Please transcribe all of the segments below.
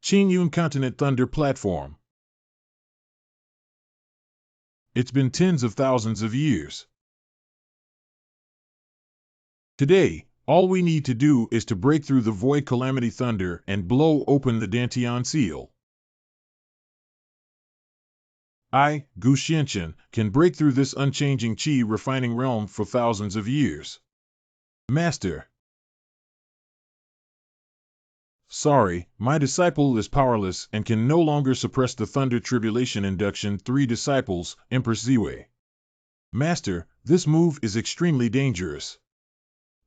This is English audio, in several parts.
Qingyun Continent Thunder Platform. It's been tens of thousands of years. Today, all we need to do is to break through the void calamity thunder and blow open the Dantian seal. I, Gu Xianqian, can break through this unchanging qi refining realm for thousands of years. Master. Sorry, my disciple is powerless and can no longer suppress the thunder tribulation induction. 3 disciples, Empress Ziwei. Master, this move is extremely dangerous.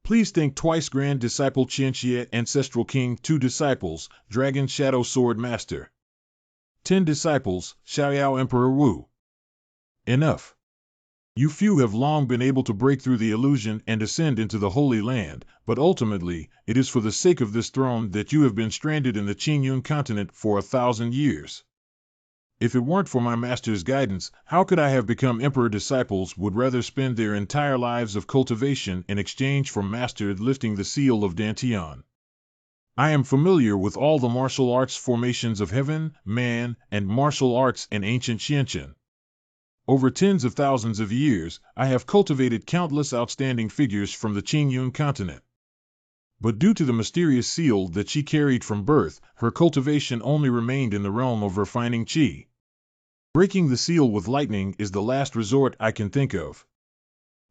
Please think twice. Grand Disciple Qianxie, Ancestral King. 2 disciples, Dragon Shadow Sword Master. 10 disciples, Xiaoyao Emperor Wu. Enough. You few have long been able to break through the illusion and ascend into the Holy Land, but ultimately, it is for the sake of this throne that you have been stranded in the Qingyun continent for 1,000 years. If it weren't for my master's guidance, how could I have become emperor? Disciples would rather spend their entire lives of cultivation in exchange for master lifting the seal of Dantian. I am familiar with all the martial arts formations of heaven, man, and martial arts in ancient Xianqian. Over tens of thousands of years, I have cultivated countless outstanding figures from the Qingyun continent. But due to the mysterious seal that she carried from birth, her cultivation only remained in the realm of refining qi. Breaking the seal with lightning is the last resort I can think of.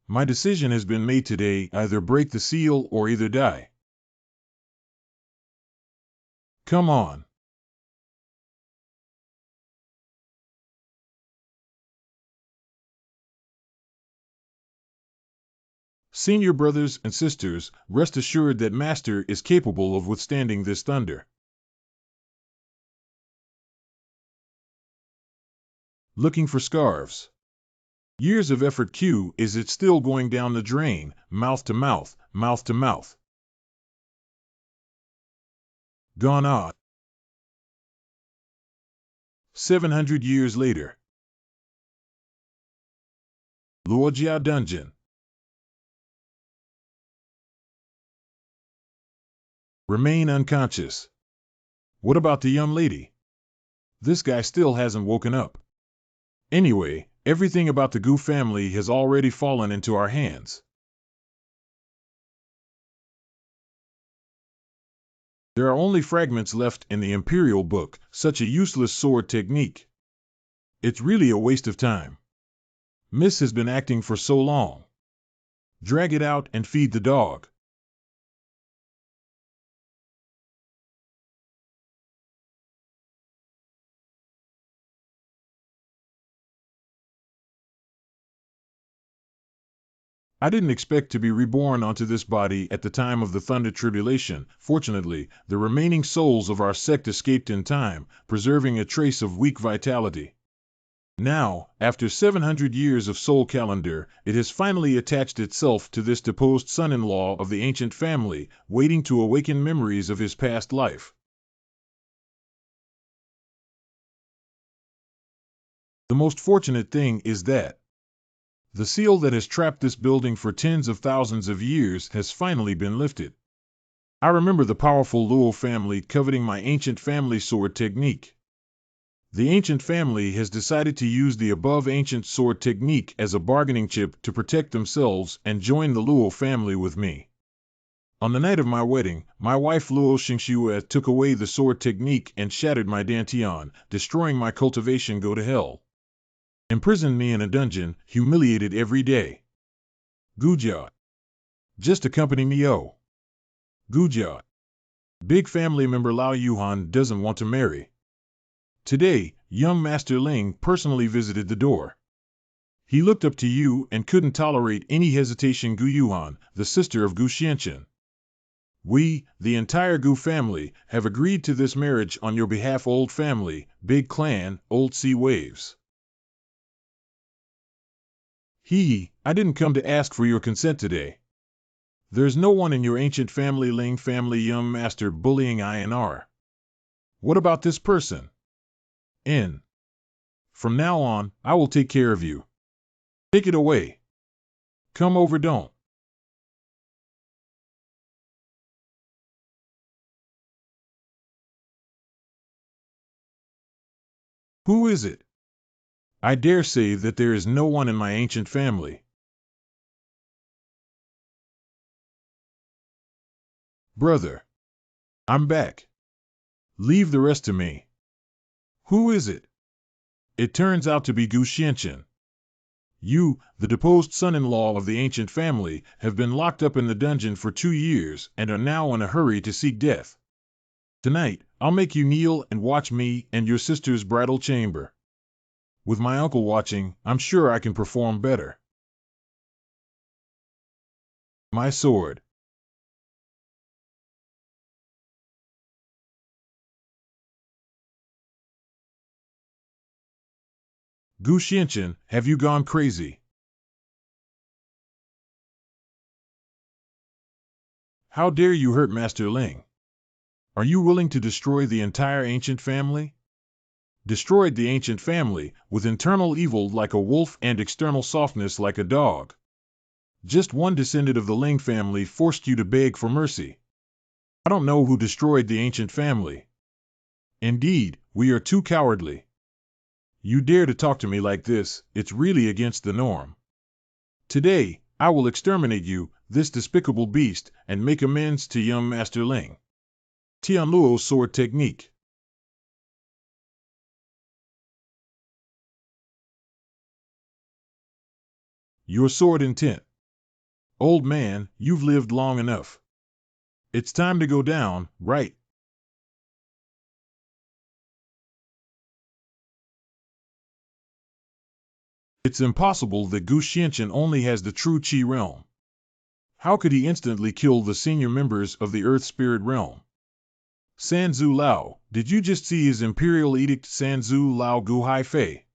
My decision has been made today: either break the seal or either die. Come on. Senior brothers and sisters, rest assured that Master is capable of withstanding this thunder. Looking for scarves. Years of effort. Q. Is it still going down the drain, mouth to mouth, mouth to mouth? Gone on. 700 years later. Luojia Dungeon. Remain unconscious. What about the young lady? This guy still hasn't woken up. Anyway, everything about the Gu family has already fallen into our hands. There are only fragments left in the Imperial Book, such a useless sword technique. It's really a waste of time. Miss has been acting for so long. Drag it out and feed the dog. I didn't expect to be reborn onto this body at the time of the Thunder Tribulation. Fortunately, the remaining souls of our sect escaped in time, preserving a trace of weak vitality. Now, after 700 years of soul calendar, it has finally attached itself to this deposed son-in-law of the ancient family, waiting to awaken memories of his past life. The most fortunate thing is that the seal that has trapped this building for tens of thousands of years has finally been lifted. I remember the powerful Luo family coveting my ancient family sword technique. The ancient family has decided to use the above ancient sword technique as a bargaining chip to protect themselves and join the Luo family with me. On the night of my wedding, my wife Luo Xingxue took away the sword technique and shattered my Dantian, destroying my cultivation. Go to hell. Imprisoned me in a dungeon, humiliated every day. Gujia. Just accompany me. Oh. Gujia. Big family member Lao Yuhan doesn't want to marry. Today, young Master Ling personally visited the door. He looked up to you and couldn't tolerate any hesitation. Gu Yuhan, the sister of Gu Xianqian. We, the entire Gu family, have agreed to this marriage on your behalf. Old family, big clan, old sea waves. I didn't come to ask for your consent today. There's no one in your ancient family, Ling family, young master bullying INR. What about this person? From now on, I will take care of you. Take it away. Come over, don't. Who is it? I dare say that there is no one in my ancient family. Brother, I'm back. Leave the rest to me. Who is it? It turns out to be Gu Xianqian. You, the deposed son-in-law of the ancient family, have been locked up in the dungeon for 2 years and are now in a hurry to seek death. Tonight, I'll make you kneel and watch me and your sister's bridal chamber. With my uncle watching, I'm sure I can perform better. My sword. Gu Xianqian, have you gone crazy? How dare you hurt Master Ling? Are you willing to destroy the entire ancient family? Destroyed the ancient family, with internal evil like a wolf and external softness like a dog. Just one descendant of the Ling family forced you to beg for mercy. I don't know who destroyed the ancient family. Indeed, we are too cowardly. You dare to talk to me like this, it's really against the norm. Today, I will exterminate you, this despicable beast, and make amends to young Master Ling. Tianluo's sword technique. Your sword intent. Old man, you've lived long enough. It's time to go down, right? It's impossible that Gu Xianqian only has the true Qi realm. How could he instantly kill the senior members of the Earth Spirit realm? Sanzu Lao, did you just see his Imperial Edict Sanzu Lao Gu Hai Fei?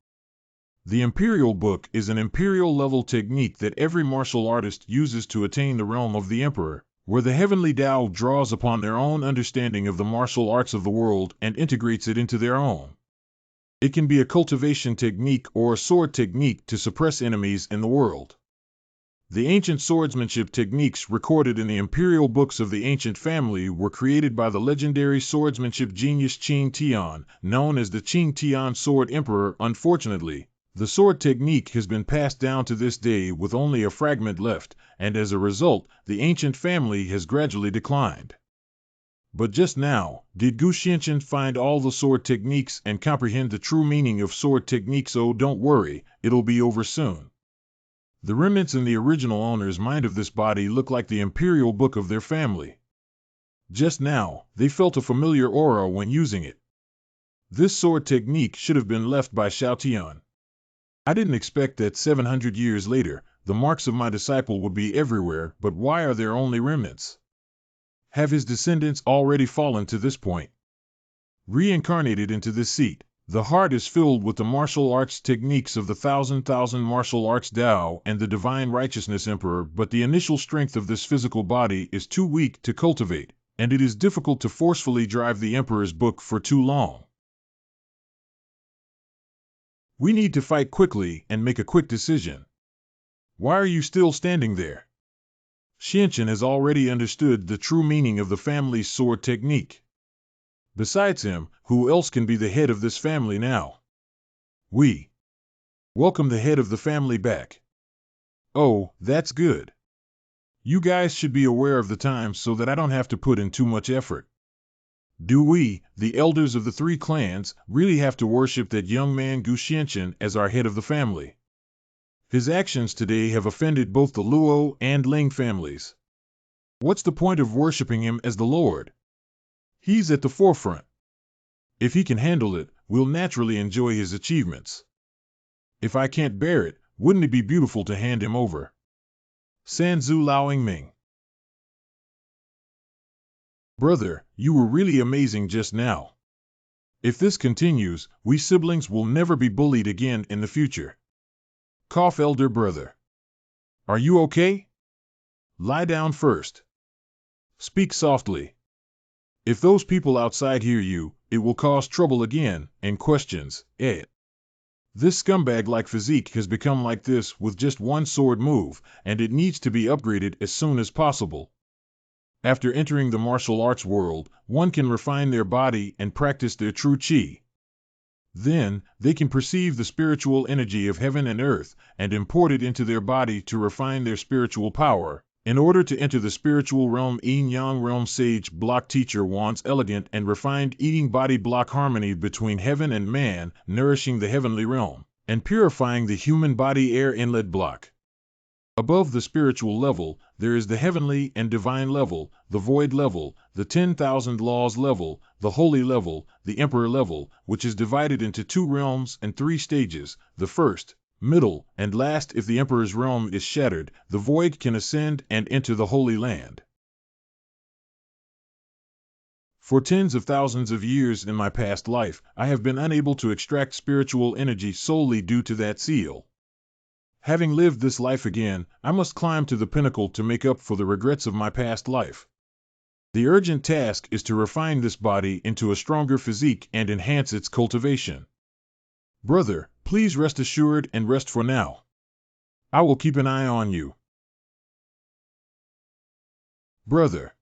The Imperial Book is an Imperial-level technique that every martial artist uses to attain the realm of the Emperor, where the heavenly Tao draws upon their own understanding of the martial arts of the world and integrates it into their own. It can be a cultivation technique or a sword technique to suppress enemies in the world. The ancient swordsmanship techniques recorded in the imperial books of the ancient family were created by the legendary swordsmanship genius Qing Tian, known as the Qing Tian Sword Emperor. Unfortunately, the sword technique has been passed down to this day with only a fragment left, and as a result, the ancient family has gradually declined. But just now, did Gu Xianqian find all the sword techniques and comprehend the true meaning of sword techniques? Oh, don't worry, it'll be over soon. The remnants in the original owner's mind of this body look like the imperial book of their family. Just now, they felt a familiar aura when using it. This sword technique should have been left by Xiao Tian. I didn't expect that 700 years later, the marks of my disciple would be everywhere, but why are there only remnants? Have his descendants already fallen to this point? Reincarnated into this seat, the heart is filled with the martial arts techniques of the thousand martial arts Tao and the divine righteousness Emperor, but the initial strength of this physical body is too weak to cultivate, and it is difficult to forcefully drive the Emperor's book for too long. We need to fight quickly and make a quick decision. Why are you still standing there? Xianqian has already understood the true meaning of the family's sword technique. Besides him, who else can be the head of this family now? We welcome the head of the family back. Oh, that's good. You guys should be aware of the times so that I don't have to put in too much effort. Do we, the elders of the three clans, really have to worship that young man Gu Xianqian as our head of the family? His actions today have offended both the Luo and Ling families. What's the point of worshiping him as the Lord? He's at the forefront. If he can handle it, we'll naturally enjoy his achievements. If I can't bear it, wouldn't it be beautiful to hand him over? Sanzu Laoingming. Brother, you were really amazing just now. If this continues, we siblings will never be bullied again in the future. Cough, elder brother. Are you okay? Lie down first. Speak softly. If those people outside hear you, it will cause trouble again, and questions, This scumbag-like physique has become like this with just one sword move, and it needs to be upgraded as soon as possible. After entering the martial arts world, one can refine their body and practice their true Qi. Then, they can perceive the spiritual energy of heaven and earth and import it into their body to refine their spiritual power. In order to enter the spiritual realm, yin-yang realm, sage block teacher wants elegant and refined eating body block harmony between heaven and man, nourishing the heavenly realm and purifying the human body air inlet block. Above the spiritual level, there is the heavenly and divine level, the void level, the 10,000 laws level, the holy level, the emperor level, which is divided into 2 realms and 3 stages. The first, middle, and last. If the emperor's realm is shattered, the void can ascend and enter the holy land. For tens of thousands of years in my past life, I have been unable to extract spiritual energy solely due to that seal. Having lived this life again, I must climb to the pinnacle to make up for the regrets of my past life. The urgent task is to refine this body into a stronger physique and enhance its cultivation. Brother, please rest assured and rest for now. I will keep an eye on you. Brother,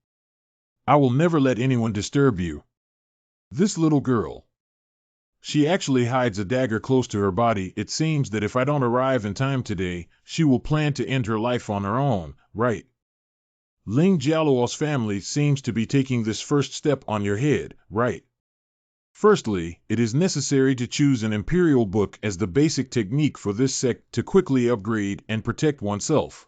I will never let anyone disturb you. This little girl. She actually hides a dagger close to her body. It seems that if I don't arrive in time today, she will plan to end her life on her own, right? Ling Jialuo's family seems to be taking this first step on your head, right? Firstly, it is necessary to choose an imperial book as the basic technique for this sect to quickly upgrade and protect oneself.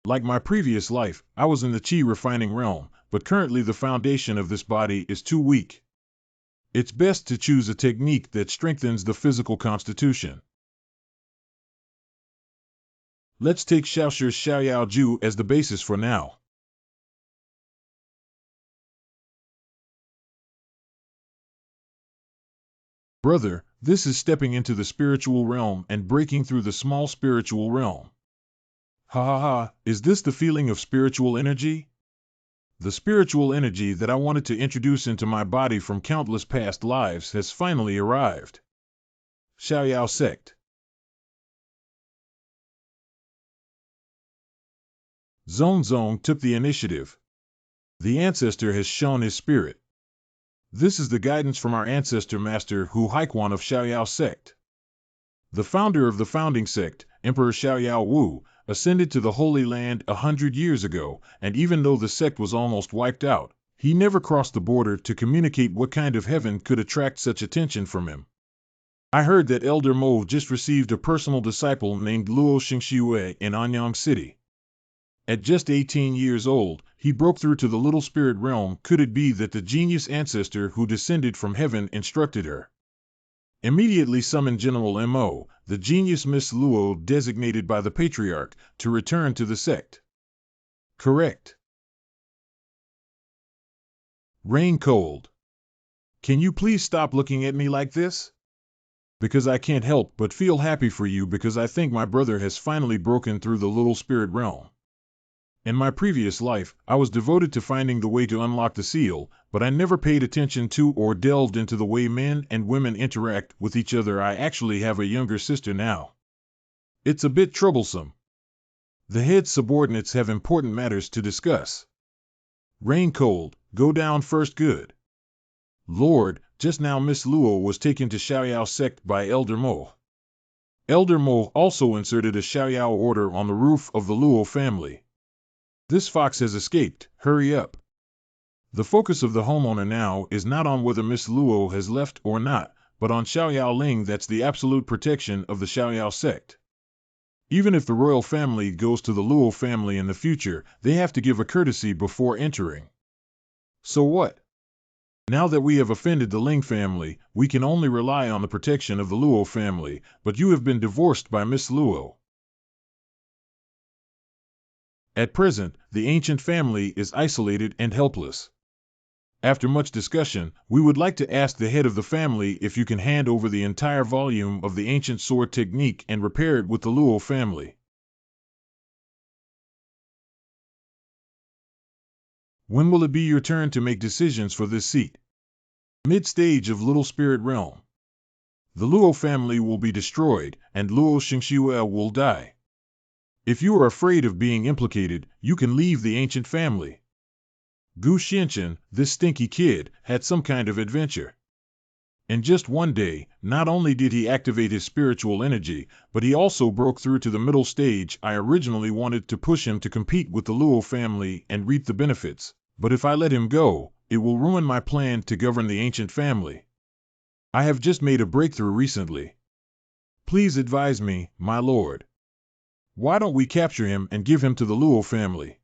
Like my previous life, I was in the Qi refining realm, but currently the foundation of this body is too weak. It's best to choose a technique that strengthens the physical constitution. Let's take Xiaoshir's Xiaoyao Ju as the basis for now. Brother, this is stepping into the spiritual realm and breaking through the small spiritual realm. Ha ha ha, is this the feeling of spiritual energy? The spiritual energy that I wanted to introduce into my body from countless past lives has finally arrived. Xiaoyao sect. Zong took the initiative. The ancestor has shown his spirit. This is the guidance from our ancestor master Hu Haikuan of Xiaoyao sect. The founder of the founding sect, Emperor Xiaoyao Wu, ascended to the Holy Land 100 years ago, and even though the sect was almost wiped out, he never crossed the border to communicate what kind of heaven could attract such attention from him. I heard that Elder Mo just received a personal disciple named Luo Xingxiwei in Anyang City. At just 18 years old, he broke through to the little spirit realm. Could it be that the genius ancestor who descended from heaven instructed her? Immediately summon General Mo, the genius Miss Luo designated by the patriarch, to return to the sect. Correct. Rain cold. Can you please stop looking at me like this? Because I can't help but feel happy for you because I think my brother has finally broken through the little spirit realm. In my previous life, I was devoted to finding the way to unlock the seal, but I never paid attention to or delved into the way men and women interact with each other. I actually have a younger sister now. It's a bit troublesome. The head subordinates have important matters to discuss. Rain cold, go down first. Good. Lord, just now Miss Luo was taken to Xiaoyao sect by Elder Mo. Elder Mo also inserted a Xiaoyao order on the roof of the Luo family. This fox has escaped, hurry up. The focus of the homeowner now is not on whether Miss Luo has left or not, but on Xiaoyao Ling. That's the absolute protection of the Xiaoyao sect. Even if the royal family goes to the Luo family in the future, they have to give a courtesy before entering. So what? Now that we have offended the Ling family, we can only rely on the protection of the Luo family, but you have been divorced by Miss Luo. At present, the ancient family is isolated and helpless. After much discussion, we would like to ask the head of the family if you can hand over the entire volume of the ancient sword technique and repair it with the Luo family. When will it be your turn to make decisions for this seat? Mid-stage of Little Spirit Realm. The Luo family will be destroyed, and Luo Xingxiwei will die. If you are afraid of being implicated, you can leave the ancient family. Gu Xianchen, this stinky kid, had some kind of adventure. In just one day, not only did he activate his spiritual energy, but he also broke through to the middle stage. I originally wanted to push him to compete with the Luo family and reap the benefits, but if I let him go, it will ruin my plan to govern the ancient family. I have just made a breakthrough recently. Please advise me, my lord. Why don't we capture him and give him to the Luo family?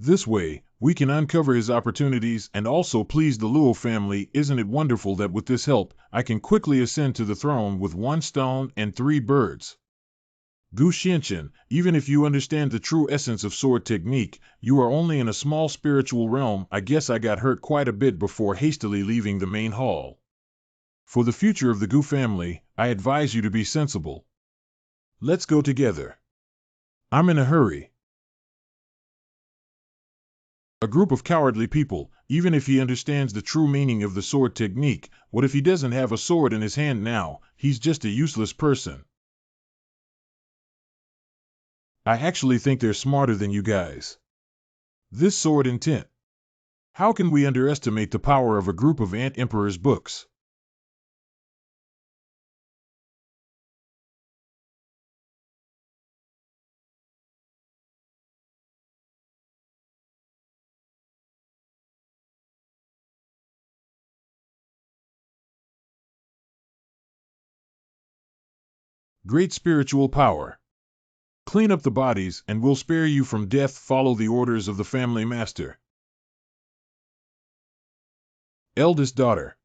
This way, we can uncover his opportunities and also please the Luo family. Isn't it wonderful that with this help, I can quickly ascend to the throne with 1 stone and 3 birds? Gu Xianqian, even if you understand the true essence of sword technique, you are only in a small spiritual realm. I guess I got hurt quite a bit before hastily leaving the main hall. For the future of the Gu family, I advise you to be sensible. Let's go together. I'm in a hurry. A group of cowardly people. Even if he understands the true meaning of the sword technique, what if he doesn't have a sword in his hand now? He's just a useless person. I actually think they're smarter than you guys. This sword intent. How can we underestimate the power of a group of Ant Emperor's books? Great spiritual power. Clean up the bodies and we'll spare you from death. Follow the orders of the family master. Eldest daughter.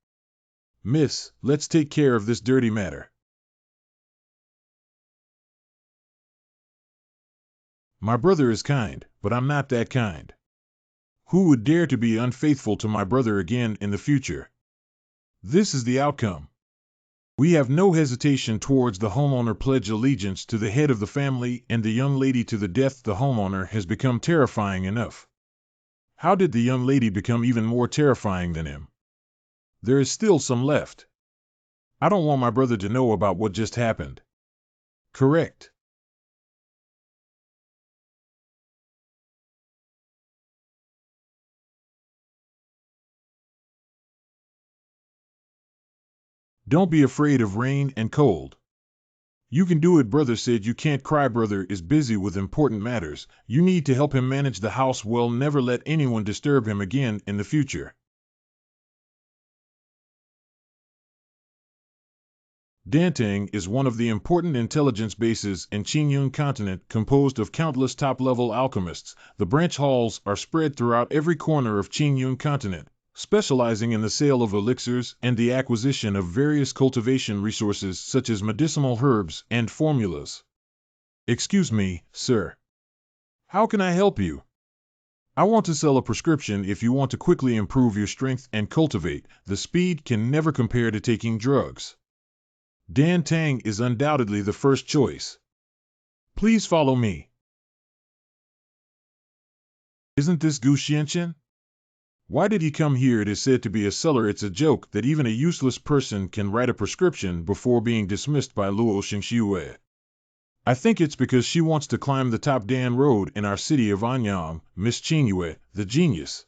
Miss, let's take care of this dirty matter. My brother is kind, but I'm not that kind. Who would dare to be unfaithful to my brother again in the future? This is the outcome. We have no hesitation towards the homeowner. Pledge allegiance to the head of the family and the young lady to the death. The homeowner has become terrifying enough. How did the young lady become even more terrifying than him? There is still some left. I don't want my brother to know about what just happened. Correct. Don't be afraid of rain and cold. You can do it. Brother said you can't cry. Brother is busy with important matters. You need to help him manage the house well. Never let anyone disturb him again in the future. Dantang is one of the important intelligence bases in Qingyun continent, composed of countless top-level alchemists. The branch halls are spread throughout every corner of Qingyun continent, specializing in the sale of elixirs and the acquisition of various cultivation resources such as medicinal herbs and formulas. Excuse me, sir. How can I help you? I want to sell a prescription. If you want to quickly improve your strength and cultivate, the speed can never compare to taking drugs. Dan Tang is undoubtedly the first choice. Please follow me. Isn't this Gu Xianqian? Why did he come here? It is said to be a seller. It's a joke that even a useless person can write a prescription before being dismissed by Luo Xingxiue. I think it's because she wants to climb the top Dan Road in our city of Anyang. Miss Qingyue, the genius.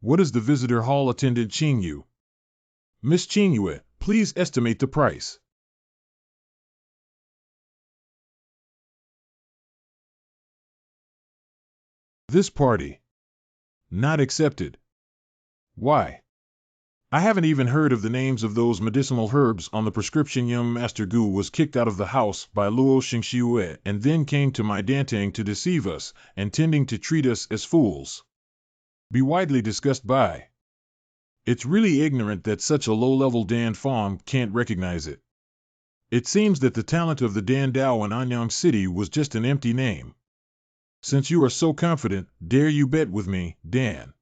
What is the visitor hall attendant Qingyu? Miss Qingyue, please estimate the price. This party. Not accepted. Why? I haven't even heard of the names of those medicinal herbs on the prescription. Young Master Gu was kicked out of the house by Luo Xingxiue and then came to my Dantang to deceive us, intending to treat us as fools. Be widely discussed by. It's really ignorant that such a low-level Dan Fong can't recognize it. It seems that the talent of the Dan Dao in Anyang City was just an empty name. Since you are so confident, dare you bet with me, Dan?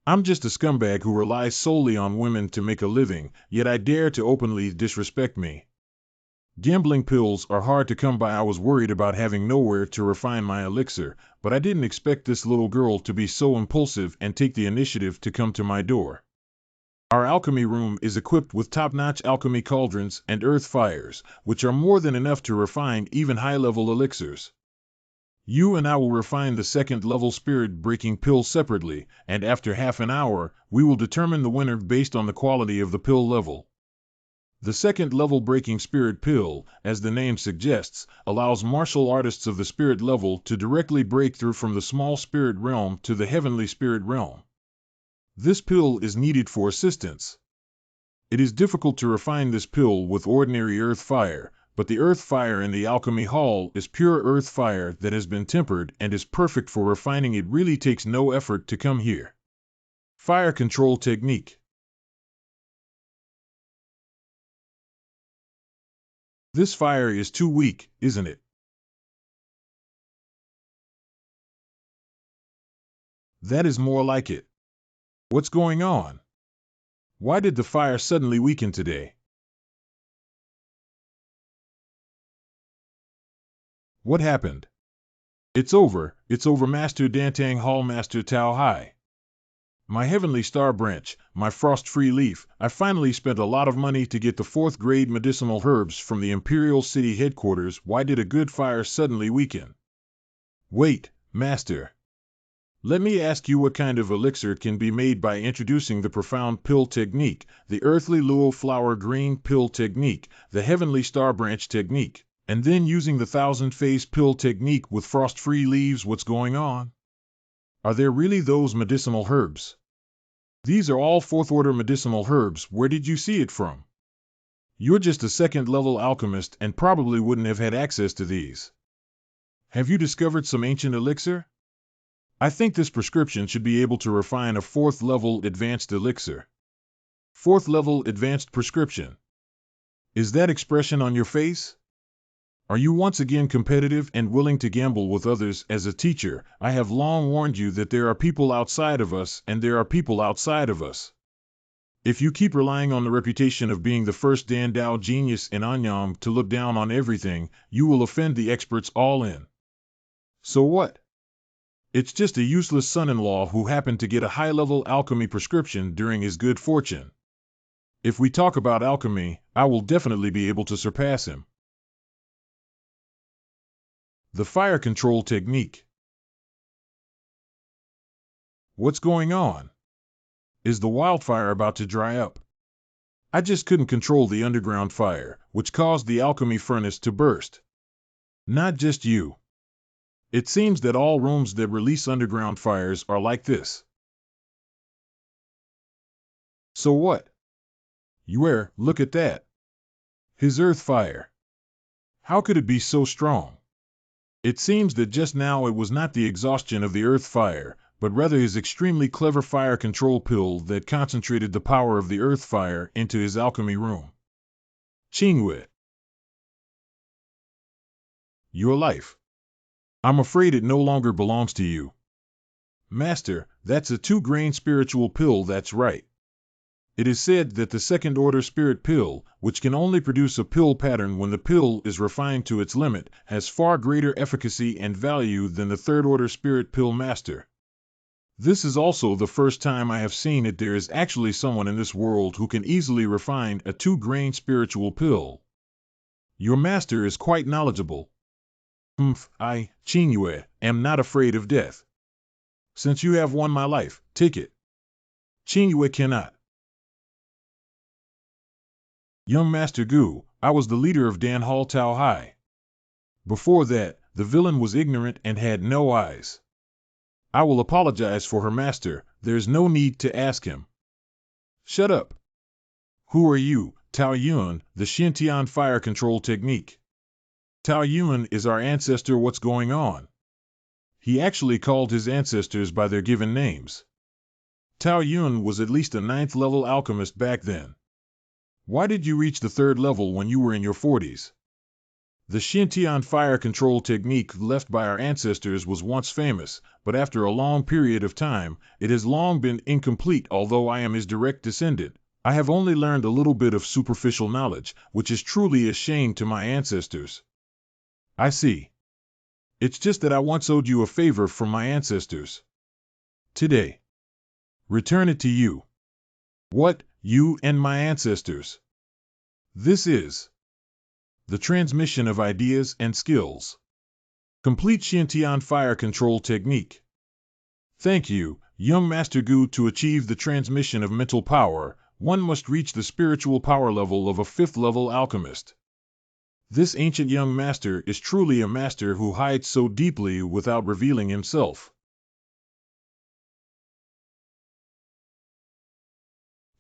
I'm just a scumbag who relies solely on women to make a living, yet I dare to openly disrespect me. Gambling pills are hard to come by. I was worried about having nowhere to refine my elixir, but I didn't expect this little girl to be so impulsive and take the initiative to come to my door. Our alchemy room is equipped with top-notch alchemy cauldrons and earth fires, which are more than enough to refine even high-level elixirs. You and I will refine the second-level spirit-breaking pill separately, and after half an hour, we will determine the winner based on the quality of the pill level. The second-level breaking spirit pill, as the name suggests, allows martial artists of the spirit level to directly break through from the small spirit realm to the heavenly spirit realm. This pill is needed for assistance. It is difficult to refine this pill with ordinary earth fire, but the earth fire in the alchemy hall is pure earth fire that has been tempered and is perfect for refining. It really takes no effort to come here. Fire control technique. This fire is too weak, isn't it? That is more like it. What's going on? Why did the fire suddenly weaken today? What happened? It's over, Master Dantang Hall, Master Tao Hai. My Heavenly Star Branch, my frost-free leaf, I finally spent a lot of money to get the 4th grade medicinal herbs from the Imperial City headquarters. Why did a good fire suddenly weaken? Wait, Master. Let me ask you, what kind of elixir can be made by introducing the profound pill technique, the earthly luo flower green pill technique, the Heavenly Star Branch technique, and then using the 1000-phase pill technique with frost-free leaves? What's going on? Are there really those medicinal herbs? These are all 4th-order medicinal herbs. Where did you see it from? You're just a second-level alchemist and probably wouldn't have had access to these. Have you discovered some ancient elixir? I think this prescription should be able to refine a 4th-level advanced elixir. 4th-level advanced prescription. Is that expression on your face? Are you once again competitive and willing to gamble with others? As a teacher, I have long warned you that there are people outside of us and there are people outside of us. If you keep relying on the reputation of being the first Dan Dao genius in Anyam to look down on everything, you will offend the experts all in. So what? It's just a useless son-in-law who happened to get a high-level alchemy prescription during his good fortune. If we talk about alchemy, I will definitely be able to surpass him. The fire control technique. What's going on? Is the wildfire about to dry up? I just couldn't control the underground fire, which caused the alchemy furnace to burst. Not just you. It seems that all rooms that release underground fires are like this. So what? Look at that. His earth fire. How could it be so strong? It seems that just now it was not the exhaustion of the earth fire, but rather his extremely clever fire control pill that concentrated the power of the earth fire into his alchemy room. Qingwei. Your life. I'm afraid it no longer belongs to you. Master, that's a 2-grain spiritual pill, that's right. It is said that the second-order spirit pill, which can only produce a pill pattern when the pill is refined to its limit, has far greater efficacy and value than the third-order spirit pill. Master. This is also the first time I have seen it. There is actually someone in this world who can easily refine a 2-grain spiritual pill. Your master is quite knowledgeable. I, Qingwei, am not afraid of death. Since you have won my life, take it. Qingwei cannot. Young Master Gu, I was the leader of Dan Hall Tao Hai. Before that, the villain was ignorant and had no eyes. I will apologize for her, master. There's no need to ask him. Shut up. Who are you? Tao Yuan, the Xintian fire control technique. Tao Yuan is our ancestor. What's going on? He actually called his ancestors by their given names. Tao Yuan was at least a 9th-level alchemist back then. Why did you reach the 3rd level when you were in your 40s? The Xintian fire control technique left by our ancestors was once famous, but after a long period of time, it has long been incomplete. Although I am his direct descendant, I have only learned a little bit of superficial knowledge, which is truly a shame to my ancestors. I see. It's just that I once owed you a favor from my ancestors. Today. Return it to you. What, you and my ancestors? This is the transmission of ideas and skills. Complete Shintian fire control technique. Thank you, young Master Gu. To achieve the transmission of mental power, one must reach the spiritual power level of a 5th level alchemist. This ancient young master is truly a master who hides so deeply without revealing himself.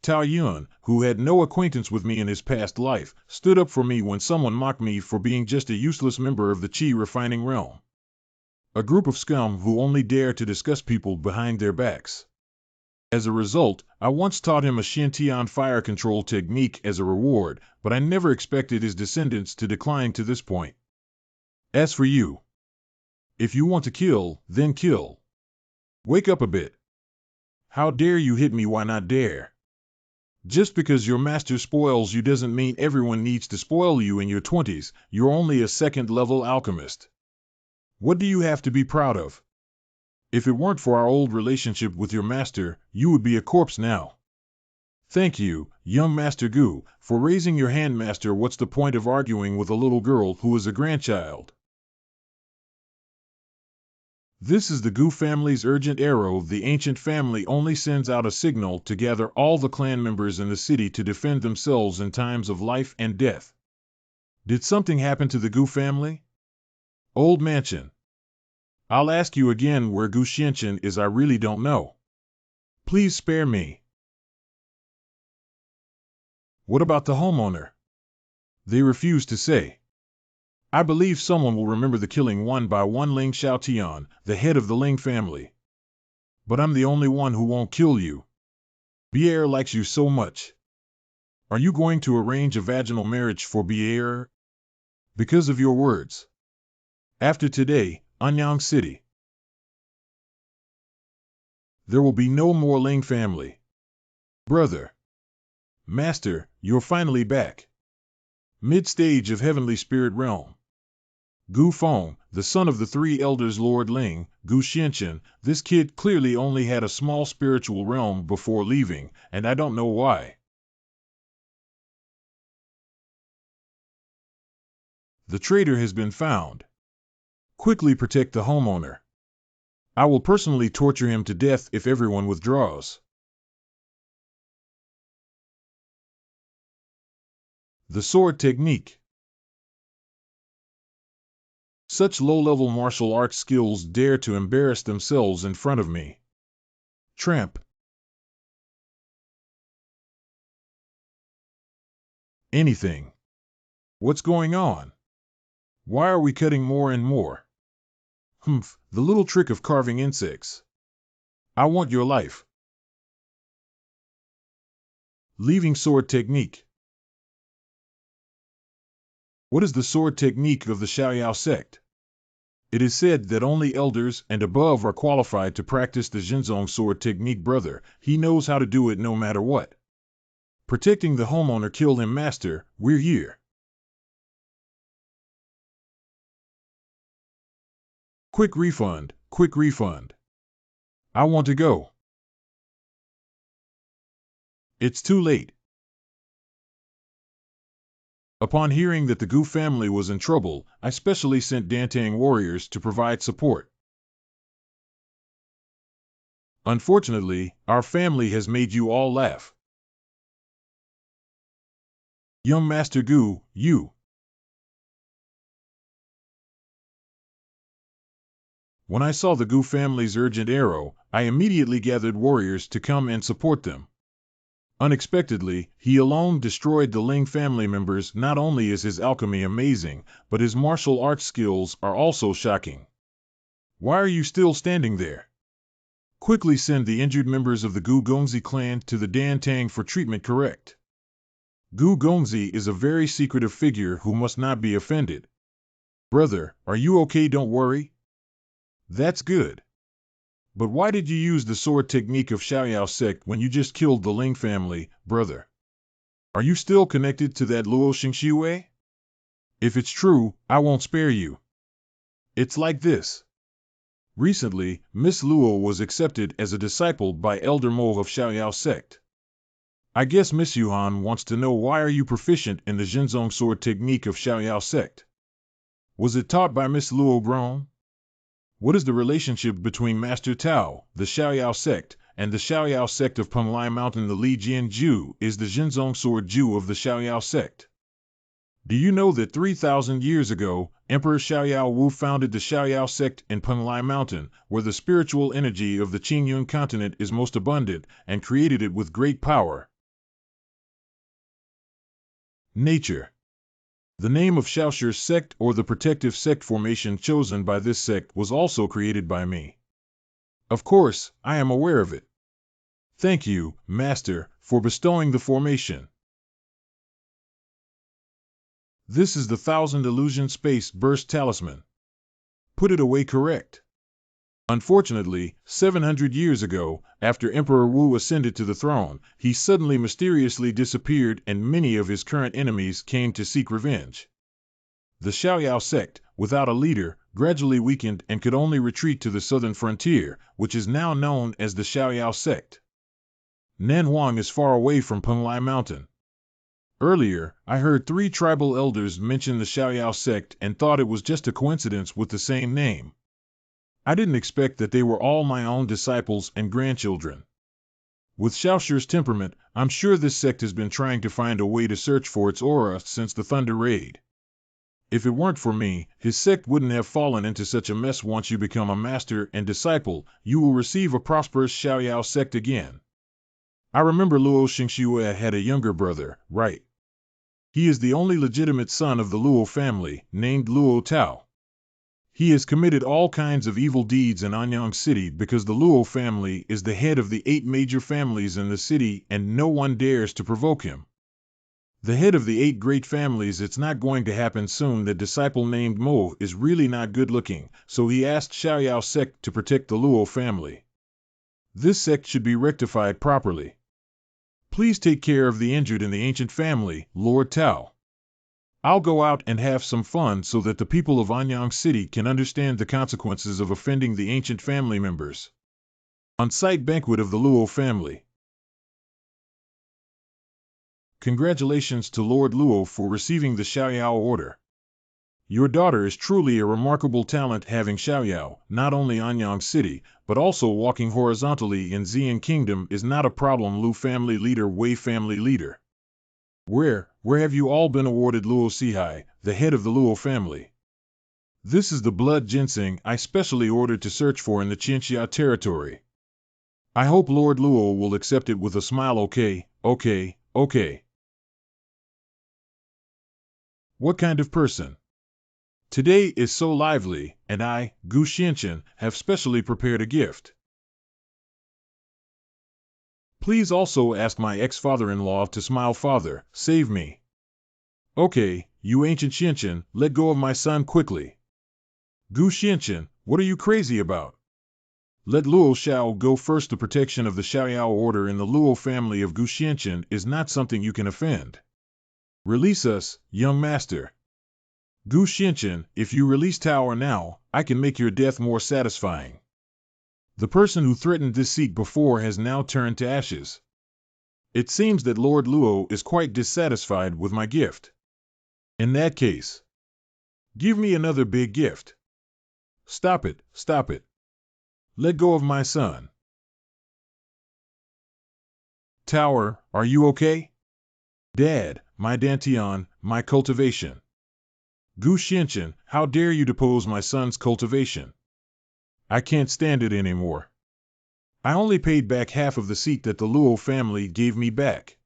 Tao Yun, who had no acquaintance with me in his past life, stood up for me when someone mocked me for being just a useless member of the Qi refining realm. A group of scum who only dare to discuss people behind their backs. As a result, I once taught him a Shintian fire control technique as a reward, but I never expected his descendants to decline to this point. As for you, if you want to kill, then kill. Wake up a bit. How dare you hit me? Why not dare? Just because your master spoils you doesn't mean everyone needs to spoil you in your 20s. You're only a 2nd level alchemist. What do you have to be proud of? If it weren't for our old relationship with your master, you would be a corpse now. Thank you, young Master Gu, for raising your hand, Master. What's the point of arguing with a little girl who is a grandchild? This is the Gu family's urgent arrow. The ancient family only sends out a signal to gather all the clan members in the city to defend themselves in times of life and death. Did something happen to the Gu family? Old mansion. I'll ask you again where Gu Xianchen is. I really don't know. Please spare me. What about the homeowner? They refuse to say. I believe someone will remember the killing one by one Ling Xiaotian, the head of the Ling family. But I'm the only one who won't kill you. Bier likes you so much. Are you going to arrange a vaginal marriage for Bier? Because of your words. After today, Anyang City, there will be no more Ling family. Brother. Master, you're finally back. Mid-stage of Heavenly Spirit Realm. Gu Feng, the son of the 3 elders Lord Ling, Gu Xianchen, this kid clearly only had a small spiritual realm before leaving, and I don't know why. The traitor has been found. Quickly protect the homeowner. I will personally torture him to death if everyone withdraws. The sword technique. Such low-level martial arts skills dare to embarrass themselves in front of me. Tramp. Anything. What's going on? Why are we cutting more and more? Humph, the little trick of carving insects. I want your life. Leaving sword technique. What is the sword technique of the Xiaoyao sect? It is said that only elders and above are qualified to practice the Zhenzong sword technique. Brother, he knows how to do it no matter what. Protecting the homeowner. Kill him, Master, we're here. Quick refund, quick refund. I want to go. It's too late. Upon hearing that the Gu family was in trouble, I specially sent Dantang warriors to provide support. Unfortunately, our family has made you all laugh. Young Master Gu, you. When I saw the Gu family's urgent arrow, I immediately gathered warriors to come and support them. Unexpectedly, he alone destroyed the Ling family members. Not only is his alchemy amazing, but his martial arts skills are also shocking. Why are you still standing there? Quickly send the injured members of the Gu Gongzi clan to the Dantang for treatment. Correct. Gu Gongzi is a very secretive figure who must not be offended. Brother, are you okay? Don't worry. That's good. But why did you use the sword technique of Xiaoyao sect when you just killed the Ling family, brother? Are you still connected to that Luo Xingxiwei? If it's true, I won't spare you. It's like this. Recently, Miss Luo was accepted as a disciple by Elder Mo of Xiaoyao sect. I guess Miss Yuhan wants to know why are you proficient in the Zhenzong sword technique of Xiaoyao sect? Was it taught by Miss Luo grown? What is the relationship between Master Tao, the Xiaoyao sect, and the Xiaoyao sect of Penglai Mountain? The Li Jian Ju is the Jinzong Sword Ju of the Xiaoyao sect. Do you know that 3,000 years ago, Emperor Xiaoyao Wu founded the Xiaoyao sect in Penglai Mountain, where the spiritual energy of the Qingyun continent is most abundant, and created it with great power? Nature. The name of Xiaoshir's sect, or the protective sect formation chosen by this sect, was also created by me. Of course, I am aware of it. Thank you, Master, for bestowing the formation. This is the Thousand Illusion Space Burst Talisman. Put it away correct. Unfortunately, 700 years ago, after Emperor Wu ascended to the throne, he suddenly mysteriously disappeared and many of his current enemies came to seek revenge. The Xiaoyao sect, without a leader, gradually weakened and could only retreat to the southern frontier, which is now known as the Xiaoyao sect. Nanhuang is far away from Penglai Mountain. Earlier, I heard 3 tribal elders mention the Xiaoyao sect and thought it was just a coincidence with the same name. I didn't expect that they were all my own disciples and grandchildren. With Xiaoshir's temperament, I'm sure this sect has been trying to find a way to search for its aura since the Thunder Raid. If it weren't for me, his sect wouldn't have fallen into such a mess. Once you become a master and disciple, you will receive a prosperous Xiaoyao sect again. I remember Luo Xingxue had a younger brother, right? He is the only legitimate son of the Luo family, named Luo Tao. He has committed all kinds of evil deeds in Anyang City because the Luo family is the head of the 8 major families in the city and no one dares to provoke him. The head of the 8 great families. It's not going to happen soon. The disciple named Mo is really not good looking, so he asked Xiaoyao sect to protect the Luo family. This sect should be rectified properly. Please take care of the injured in the ancient family, Lord Tao. I'll go out and have some fun so that the people of Anyang City can understand the consequences of offending the ancient family members. On-site banquet of the Luo family. Congratulations to Lord Luo for receiving the Xiaoyao order. Your daughter is truly a remarkable talent, having Xiaoyao, not only Anyang City, but also walking horizontally in Xian Kingdom is not a problem. Lu family leader, Wei family leader. Where have you all been awarded? Luo Sihai, the head of the Luo family. This is the blood ginseng I specially ordered to search for in the Qianxia territory. I hope Lord Luo will accept it with a smile. Okay. What kind of person? Today is so lively, and I, Gu Xianqian, have specially prepared a gift. Please also ask my ex-father-in-law to smile. Father, save me. Okay, you ancient Xianqian, let go of my son quickly. Gu Xianqian, what are you crazy about? Let Luo Xiao go first. The protection of the Xiaoyao order in the Luo family of Gu Xianqian is not something you can offend. Release us, young master. Gu Xianqian, if you release Tao now, I can make your death more satisfying. The person who threatened this seat before has now turned to ashes. It seems that Lord Luo is quite dissatisfied with my gift. In that case, give me another big gift. Stop it. Let go of my son. Tower, are you okay? Dad, my Dantian, my cultivation. Gu Xianqian, how dare you depose my son's cultivation? I can't stand it anymore. I only paid back half of the seat that the Luo family gave me back.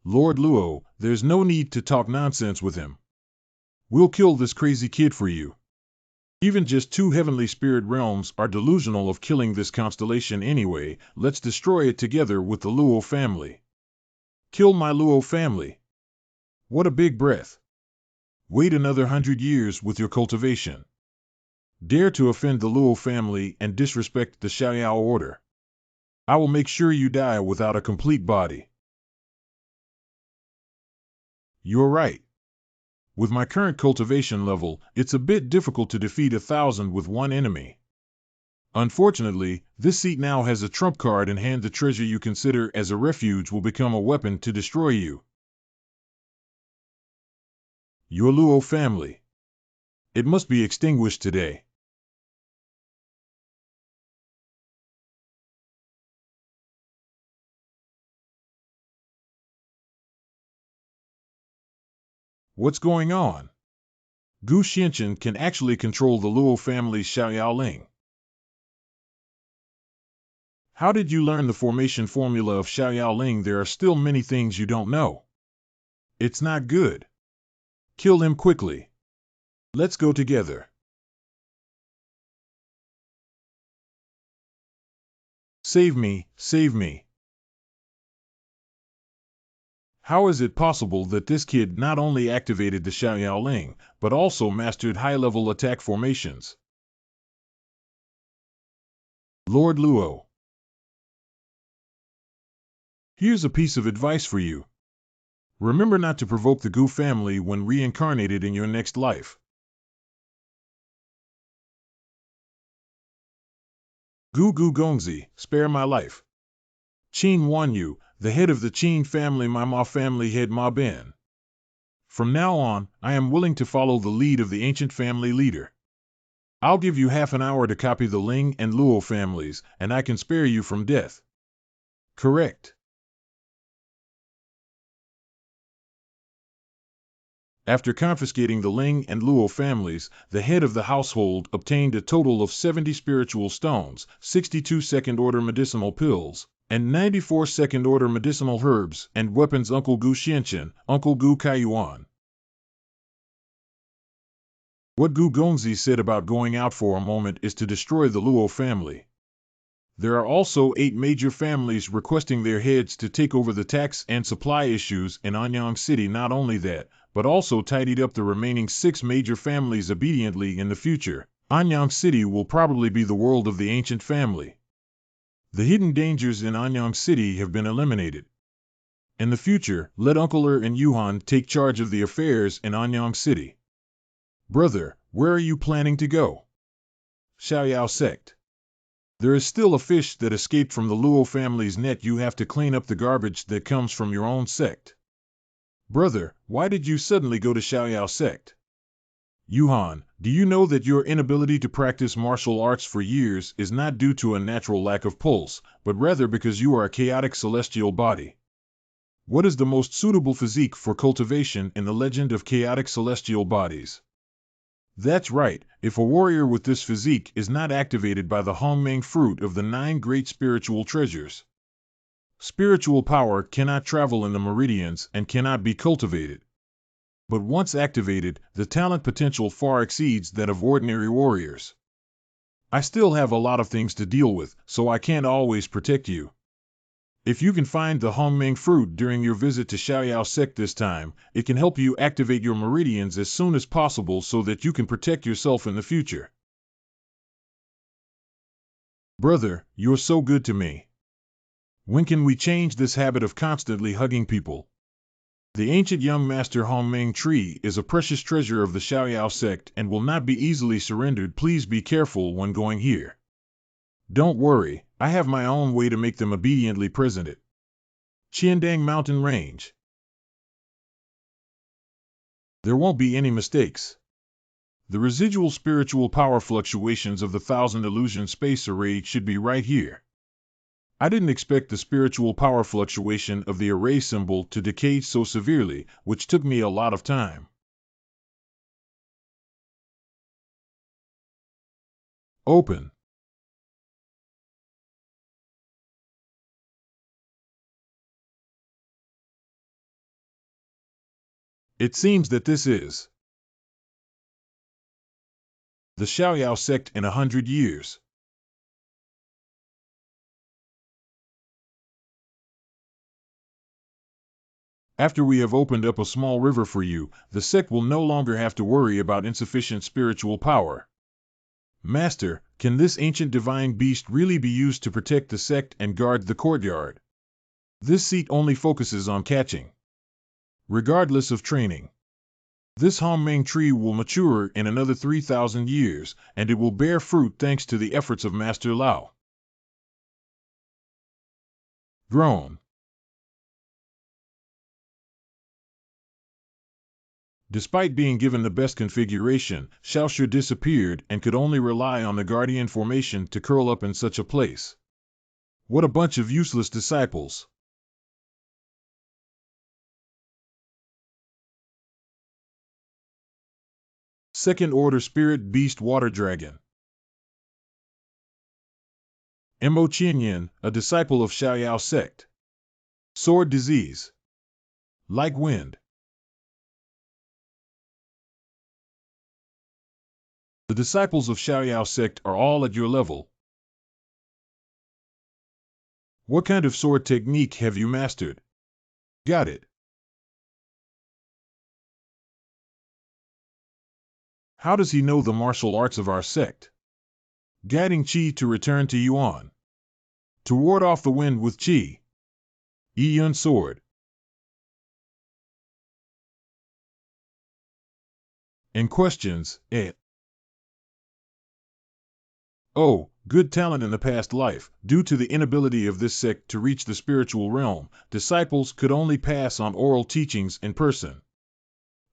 Lord Luo, there's no need to talk nonsense with him. We'll kill this crazy kid for you. Even just 2 heavenly spirit realms are delusional of killing this constellation anyway. Let's destroy it together with the Luo family. Kill my Luo family. What a big breath. Wait another 100 years with your cultivation. Dare to offend the Luo family and disrespect the Xiaoyao order. I will make sure you die without a complete body. You're right. With my current cultivation level, it's a bit difficult to defeat 1,000 with one enemy. Unfortunately, this seat now has a trump card in hand. The treasure you consider as a refuge will become a weapon to destroy you. Your Luo family. It must be extinguished today. What's going on? Gu Xianchen can actually control the Luo family's Xiaoyaoling. How did you learn the formation formula of Xiaoyaoling? There are still many things you don't know. It's not good. Kill him quickly. Let's go together. Save me, save me. How is it possible that this kid not only activated the Xiaoyaoling, but also mastered high-level attack formations? Lord Luo. Here's a piece of advice for you. Remember not to provoke the Gu family when reincarnated in your next life. Gu Gu Gongzi, spare my life. Qin Wan Yu, the head of the Qin family, my Ma family head Ma Ben. From now on, I am willing to follow the lead of the ancient family leader. I'll give you half an hour to copy the Ling and Luo families, and I can spare you from death. Correct. After confiscating the Ling and Luo families, the head of the household obtained a total of 70 spiritual stones, 62 second-order medicinal pills, and 94 second-order medicinal herbs and weapons. Uncle Gu Xianchen, Uncle Gu Kaiyuan. What Gu Gongzi said about going out for a moment is to destroy the Luo family. There are also 8 major families requesting their heads to take over the tax and supply issues in Anyang City. Not only that, but also tidied up the remaining 6 major families obediently. In the future, Anyang City will probably be the world of the ancient family. The hidden dangers in Anyang City have been eliminated. In the future, let Uncle Er and Yuhan take charge of the affairs in Anyang City. Brother, where are you planning to go? Xiaoyao sect. There is still a fish that escaped from the Luo family's net. You have to clean up the garbage that comes from your own sect. Brother, why did you suddenly go to Xiaoyao sect? Yuhan, do you know that your inability to practice martial arts for years is not due to a natural lack of pulse, but rather because you are a chaotic celestial body? What is the most suitable physique for cultivation in the legend of chaotic celestial bodies? That's right, if a warrior with this physique is not activated by the Hongmeng fruit of the 9 great spiritual treasures. Spiritual power cannot travel in the meridians and cannot be cultivated. But once activated, the talent potential far exceeds that of ordinary warriors. I still have a lot of things to deal with, so I can't always protect you. If you can find the Hongmeng fruit during your visit to Xiaoyao sect this time, it can help you activate your meridians as soon as possible so that you can protect yourself in the future. Brother, you're so good to me. When can we change this habit of constantly hugging people? The ancient young master Hongmeng tree is a precious treasure of the Xiaoyao sect and will not be easily surrendered. Please be careful when going here. Don't worry, I have my own way to make them obediently presented. Qiandang Mountain Range. There won't be any mistakes. The residual spiritual power fluctuations of the 1000 illusion space array should be right here. I didn't expect the spiritual power fluctuation of the array symbol to decay so severely, which took me a lot of time. Open. It seems that this is the Xiaoyao sect in 100 years. After we have opened up a small river for you, the sect will no longer have to worry about insufficient spiritual power. Master, can this ancient divine beast really be used to protect the sect and guard the courtyard? This seat only focuses on catching. Regardless of training. This Hongmeng tree will mature in another 3,000 years, and it will bear fruit thanks to the efforts of Master Lao. Grown. Despite being given the best configuration, Xiaoshi disappeared and could only rely on the guardian formation to curl up in such a place. What a bunch of useless disciples. Second Order Spirit Beast Water Dragon. Mo Qianyan, a disciple of Xiaoyao sect. Sword Disease. Like wind. The disciples of Xiaoyao sect are all at your level. What kind of sword technique have you mastered? Got it. How does he know the martial arts of our sect? Guiding Qi to return to Yuan. To ward off the wind with Qi. Yiyun sword. And questions, Oh, good talent in the past life. Due to the inability of this sect to reach the spiritual realm, disciples could only pass on oral teachings in person.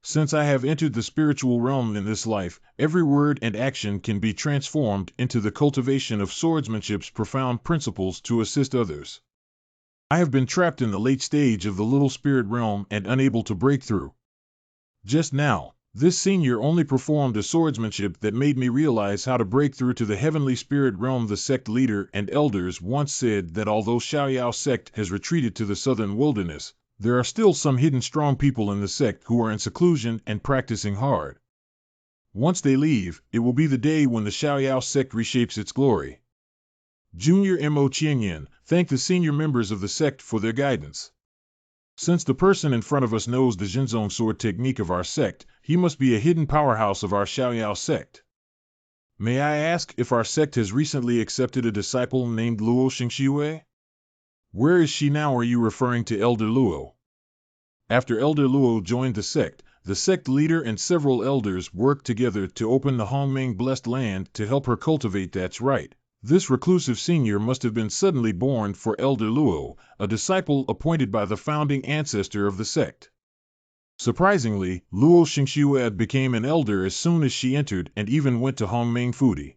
Since I have entered the spiritual realm in this life, every word and action can be transformed into the cultivation of swordsmanship's profound principles to assist others. I have been trapped in the late stage of the little spirit realm and unable to break through. Just now, this senior only performed a swordsmanship that made me realize how to break through to the heavenly spirit realm. The sect leader and elders once said that although Xiaoyao sect has retreated to the southern wilderness, there are still some hidden strong people in the sect who are in seclusion and practicing hard. Once they leave, it will be the day when the Xiaoyao sect reshapes its glory. Junior Mo Qianyan, thank the senior members of the sect for their guidance. Since the person in front of us knows the Jinzong sword technique of our sect, he must be a hidden powerhouse of our Xiaoyao sect. May I ask if our sect has recently accepted a disciple named Luo Xingxiwei? Where is she now? Are you referring to Elder Luo? After Elder Luo joined the sect leader and several elders worked together to open the Hongmeng blessed land to help her cultivate. That's right. This reclusive senior must have been suddenly born for Elder Luo, a disciple appointed by the founding ancestor of the sect. Surprisingly, Luo Xingxiwei became an elder as soon as she entered and even went to Hongmeng Fudi.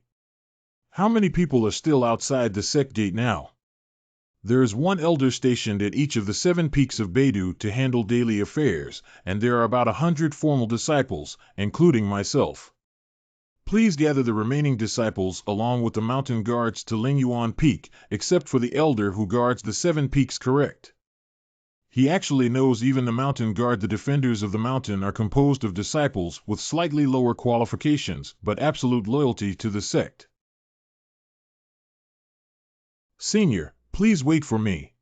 How many people are still outside the sect gate now? There is one elder stationed at each of the 7 peaks of Beidou to handle daily affairs, and there are about 100 formal disciples, including myself. Please gather the remaining disciples along with the mountain guards to Lingyuan Peak, except for the elder who guards the 7 peaks. Correct. He actually knows even the mountain guard. The defenders of the mountain are composed of disciples with slightly lower qualifications, but absolute loyalty to the sect. Senior, please wait for me.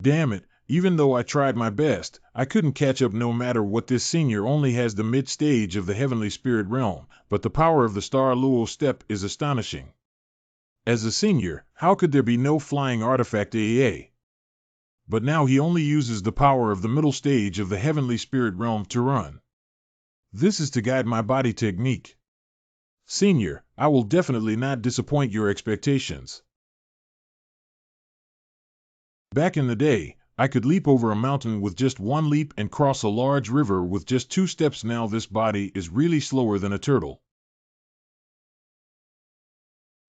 Damn it, even though I tried my best, I couldn't catch up no matter what. This senior only has the mid-stage of the heavenly spirit realm, but the power of the Star Luo step is astonishing. As a senior, how could there be no flying artifact AEA? But now he only uses the power of the middle stage of the heavenly spirit realm to run. This is to guide my body technique. Senior, I will definitely not disappoint your expectations. Back in the day, I could leap over a mountain with just 1 leap and cross a large river with just 2 steps. Now this body is really slower than a turtle.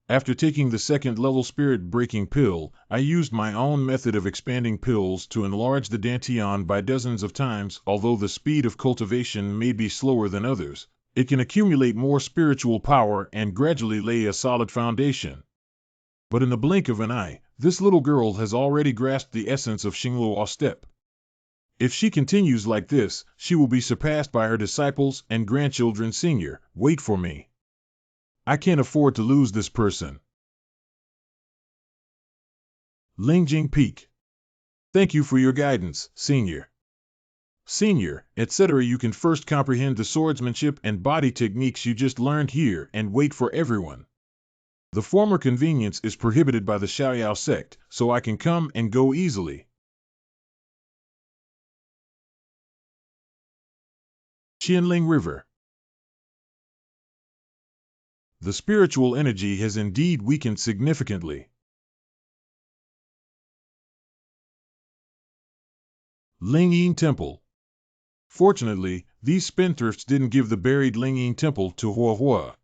After taking the 2nd level spirit breaking pill, I used my own method of expanding pills to enlarge the dantian by dozens of times. Although the speed of cultivation may be slower than others, it can accumulate more spiritual power and gradually lay a solid foundation. But in the blink of an eye, this little girl has already grasped the essence of Xingluo step. If she continues like this, she will be surpassed by her disciples and grandchildren. Senior, wait for me. I can't afford to lose this person. Lingjing Peak. Thank you for your guidance, Senior. Senior, etc. You can first comprehend the swordsmanship and body techniques you just learned here and wait for everyone. The former convenience is prohibited by the Xiaoyao sect, so I can come and go easily. Qianling River. The spiritual energy has indeed weakened significantly. Lingyin Temple. Fortunately, these spendthrifts didn't give the buried Lingyin Temple to Huahua.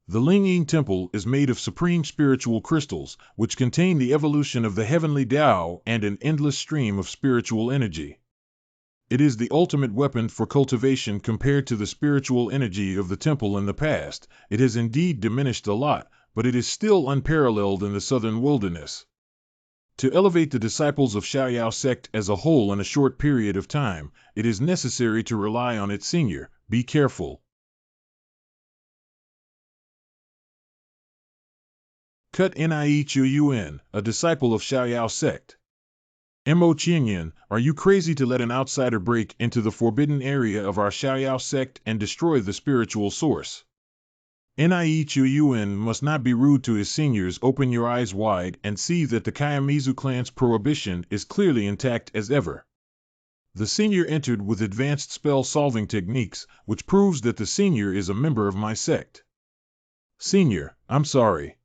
The Lingyin Temple is made of supreme spiritual crystals, which contain the evolution of the heavenly Tao and an endless stream of spiritual energy. It is the ultimate weapon for cultivation compared to the spiritual energy of the temple in the past. It has indeed diminished a lot, but it is still unparalleled in the southern wilderness. To elevate the disciples of Xiaoyao sect as a whole in a short period of time, it is necessary to rely on its senior. Be careful. Cut Nie Chuyuan, a disciple of Xiaoyao sect. Mo Qingyan, are you crazy to let an outsider break into the forbidden area of our Xiaoyao sect and destroy the spiritual source? Nie Chuyuan must not be rude to his seniors. Open your eyes wide and see that the Kayamizu clan's prohibition is clearly intact as ever. The senior entered with advanced spell-solving techniques, which proves that the senior is a member of my sect. Senior, I'm sorry.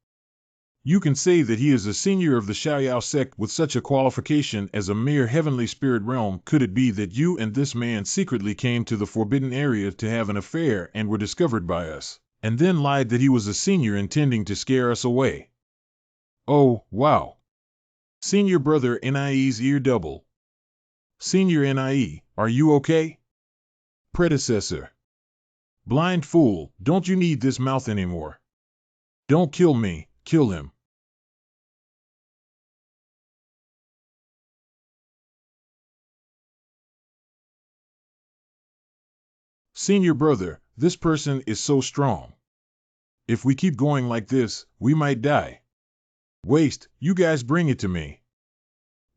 You can say that he is a senior of the Xiaoyao sect with such a qualification as a mere heavenly spirit realm. Could it be that you and this man secretly came to the forbidden area to have an affair and were discovered by us, and then lied that he was a senior intending to scare us away? Oh, wow. Senior brother Nie's ear double. Senior Nie, are you okay? Predecessor. Blind fool, don't you need this mouth anymore? Don't kill me, kill him. Senior brother, this person is so strong. If we keep going like this, we might die. Waste, you guys bring it to me.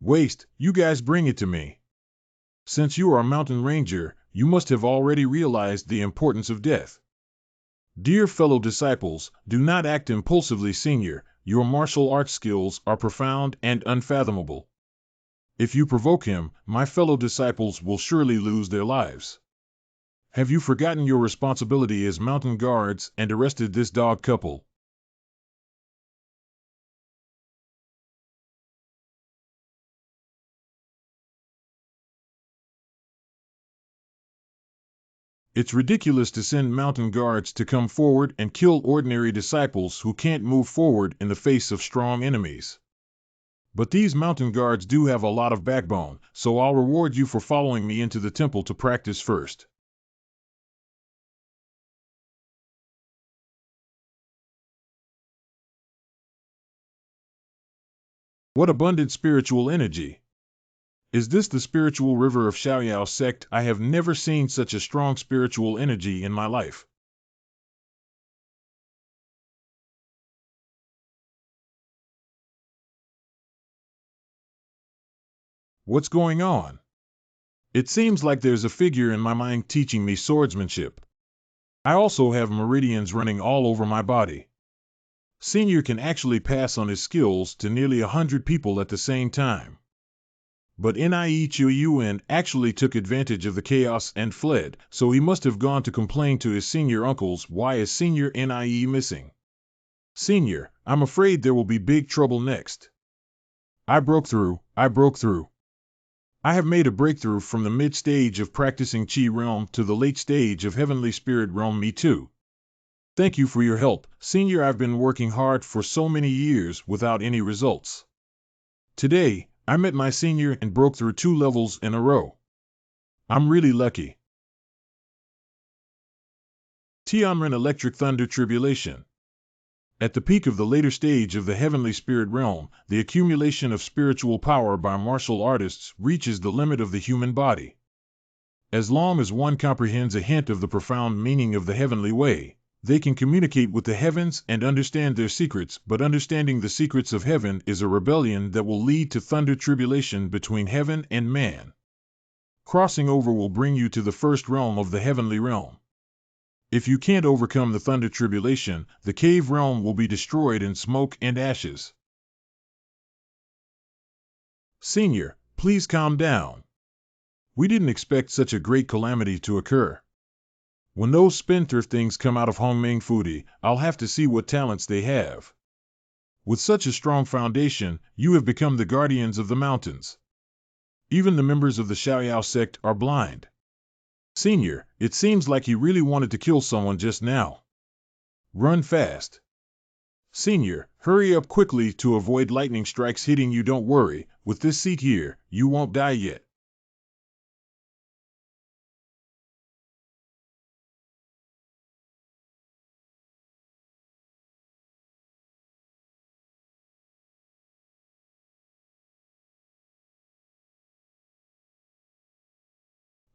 Waste, you guys bring it to me. Since you are a mountain ranger, you must have already realized the importance of death. Dear fellow disciples, do not act impulsively, senior. Your martial arts skills are profound and unfathomable. If you provoke him, my fellow disciples will surely lose their lives. Have you forgotten your responsibility as mountain guards and arrested this dog couple? It's ridiculous to send mountain guards to come forward and kill ordinary disciples who can't move forward in the face of strong enemies. But these mountain guards do have a lot of backbone, so I'll reward you for following me into the temple to practice first. What abundant spiritual energy! Is this the spiritual river of Xiaoyao sect? I have never seen such a strong spiritual energy in my life. What's going on? It seems like there's a figure in my mind teaching me swordsmanship. I also have meridians running all over my body. Senior can actually pass on his skills to nearly 100 people at the same time. But Nie Chuyuan actually took advantage of the chaos and fled, so he must have gone to complain to his senior uncles. Why is Senior Nie missing? Senior, I'm afraid there will be big trouble next. I broke through. I have made a breakthrough from the mid-stage of practicing Qi realm to the late stage of heavenly spirit realm. Me too. Thank you for your help, Senior. I've been working hard for so many years without any results. Today, I met my senior and broke through 2 levels in a row. I'm really lucky. Tianren Electric Thunder Tribulation. At the peak of the later stage of the heavenly spirit realm, the accumulation of spiritual power by martial artists reaches the limit of the human body. As long as one comprehends a hint of the profound meaning of the heavenly way, they can communicate with the heavens and understand their secrets, but understanding the secrets of heaven is a rebellion that will lead to thunder tribulation between heaven and man. Crossing over will bring you to the first realm of the heavenly realm. If you can't overcome the thunder tribulation, the cave realm will be destroyed in smoke and ashes. Senior, please calm down. We didn't expect such a great calamity to occur. When those spendthrift things come out of Hongming Fudi, I'll have to see what talents they have. With such a strong foundation, you have become the guardians of the mountains. Even the members of the Xiaoyao sect are blind. Senior, it seems like he really wanted to kill someone just now. Run fast. Senior, hurry up quickly to avoid lightning strikes hitting you. Don't worry, with this seat here, you won't die yet.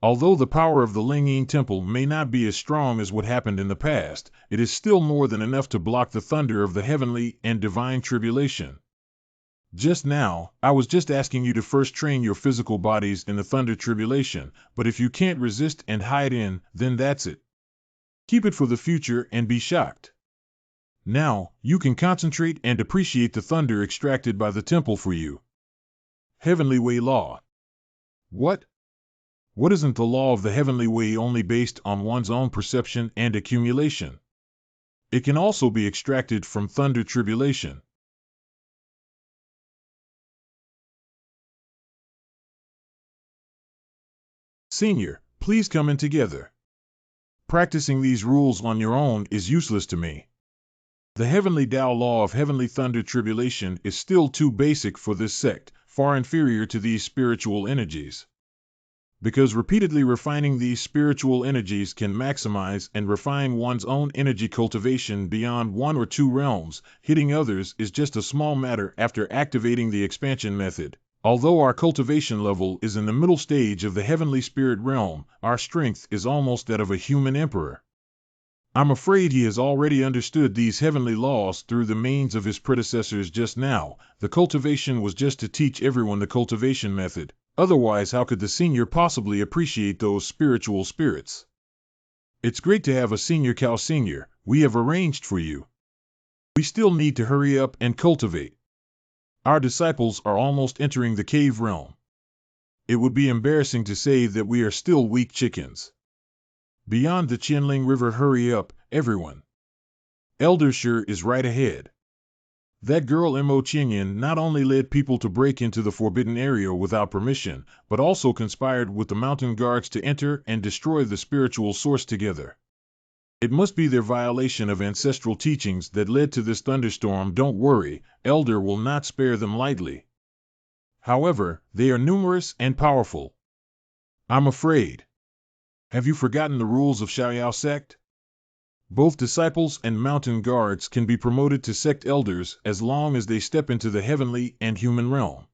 Although the power of the Lingyin Temple may not be as strong as what happened in the past, it is still more than enough to block the thunder of the heavenly and divine tribulation. Just now, I was just asking you to first train your physical bodies in the thunder tribulation, but if you can't resist and hide in, then that's it. Keep it for the future and be shocked. Now, you can concentrate and appreciate the thunder extracted by the temple for you. Heavenly Way Law. What? What isn't the law of the heavenly way only based on one's own perception and accumulation? It can also be extracted from thunder tribulation. Senior, please come in together. Practicing these rules on your own is useless to me. The heavenly Tao law of heavenly thunder tribulation is still too basic for this sect, far inferior to these spiritual energies. Because repeatedly refining these spiritual energies can maximize and refine one's own energy cultivation beyond 1 or 2 realms, hitting others is just a small matter after activating the expansion method. Although our cultivation level is in the middle stage of the heavenly spirit realm, our strength is almost that of a human emperor. I'm afraid he has already understood these heavenly laws through the means of his predecessors just now. The cultivation was just to teach everyone the cultivation method. Otherwise, how could the senior possibly appreciate those spiritual spirits? It's great to have a senior cow senior. We have arranged for you. We still need to hurry up and cultivate. Our disciples are almost entering the cave realm. It would be embarrassing to say that we are still weak chickens. Beyond the Qianling River, hurry up, everyone. Elder Shi is right ahead. That girl Mo Qingyan not only led people to break into the forbidden area without permission, but also conspired with the mountain guards to enter and destroy the spiritual source together. It must be their violation of ancestral teachings that led to this thunderstorm. Don't worry, Elder will not spare them lightly. However, they are numerous and powerful. I'm afraid. Have you forgotten the rules of Xiaoyao sect? Both disciples and mountain guards can be promoted to sect elders as long as they step into the heavenly and human realm.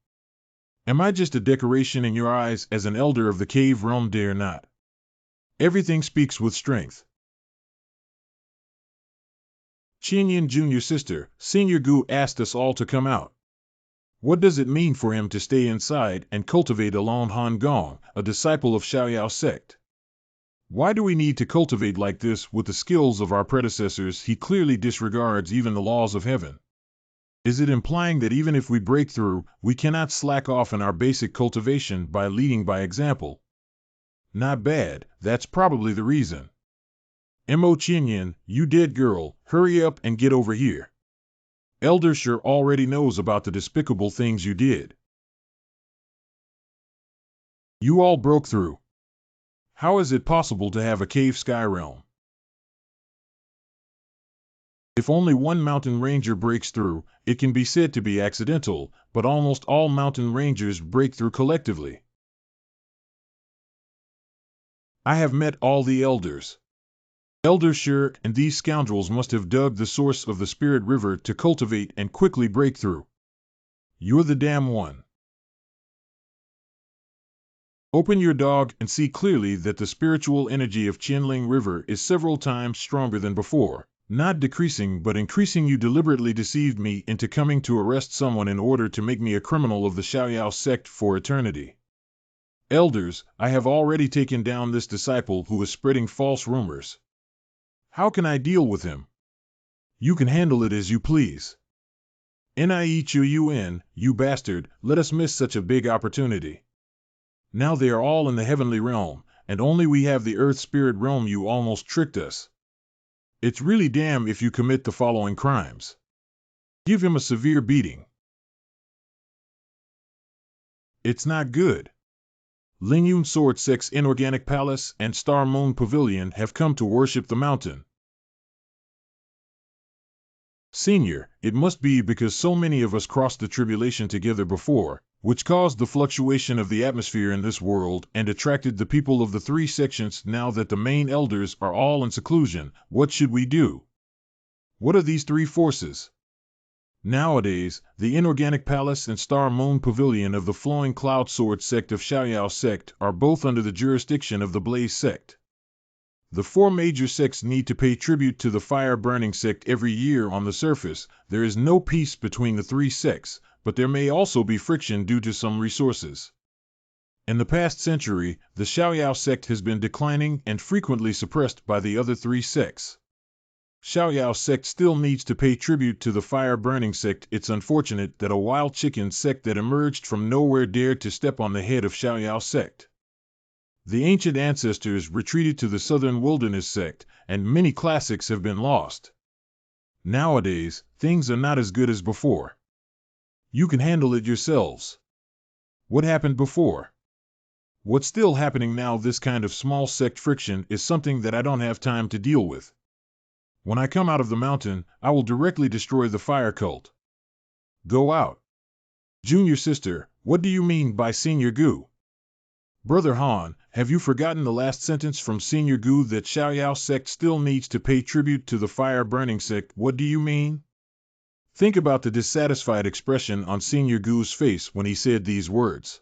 Am I just a decoration in your eyes as an elder of the cave realm? Dare not. Everything speaks with strength. Qinyan Junior Sister, Senior Gu asked us all to come out. What does it mean for him to stay inside and cultivate alone? Han Gong, a disciple of Xiaoyao sect. Why do we need to cultivate like this with the skills of our predecessors? He clearly disregards even the laws of heaven. Is it implying that even if we break through, we cannot slack off in our basic cultivation by leading by example? Not bad, that's probably the reason. Mo Qinyan, you dead girl, hurry up and get over here. Elder Shi already knows about the despicable things you did. You all broke through. How is it possible to have a cave sky realm? If only one mountain ranger breaks through, it can be said to be accidental, but almost all mountain rangers break through collectively. I have met all the elders. Elder Shi and these scoundrels must have dug the source of the spirit river to cultivate and quickly break through. You're the damn one. Open your dog and see clearly that the spiritual energy of Qianling River is several times stronger than before, not decreasing but increasing. You deliberately deceived me into coming to arrest someone in order to make me a criminal of the Xiaoyao sect for eternity. Elders, I have already taken down this disciple who is spreading false rumors. How can I deal with him? You can handle it as you please. Niechun, you bastard, let us miss such a big opportunity. Now they are all in the heavenly realm, and only we have the earth spirit realm. You almost tricked us. It's really damn if you commit the following crimes. Give him a severe beating. It's not good. Lingyun Sword Sect's Inorganic Palace and Star Moon Pavilion have come to worship the mountain. Senior, it must be because so many of us crossed the tribulation together before, which caused the fluctuation of the atmosphere in this world and attracted the people of the 3 sections. Now that the main elders are all in seclusion, what should we do? What are these 3 forces? Nowadays, the Inorganic Palace and Star Moon Pavilion of the Flowing Cloud Sword sect of Xiaoyao sect are both under the jurisdiction of the Blaze sect. The four major sects need to pay tribute to the Fire Burning sect every year. On the surface, there is no peace between the three sects, but there may also be friction due to some resources. In the past century, the Xiaoyao sect has been declining and frequently suppressed by the other three sects. Xiaoyao sect still needs to pay tribute to the Fire Burning sect. It's unfortunate that a wild chicken sect that emerged from nowhere dared to step on the head of Xiaoyao sect. The ancient ancestors retreated to the Southern Wilderness sect, and many classics have been lost. Nowadays, things are not as good as before. You can handle it yourselves. What happened before? What's still happening now? This kind of small sect friction is something that I don't have time to deal with. When I come out of the mountain, I will directly destroy the fire cult. Go out. Junior sister, what do you mean by Senior Gu? Brother Han, have you forgotten the last sentence from Senior Gu that Xiaoyao sect still needs to pay tribute to the Fire Burning sect? What do you mean? Think about the dissatisfied expression on Senior Gu's face when he said these words.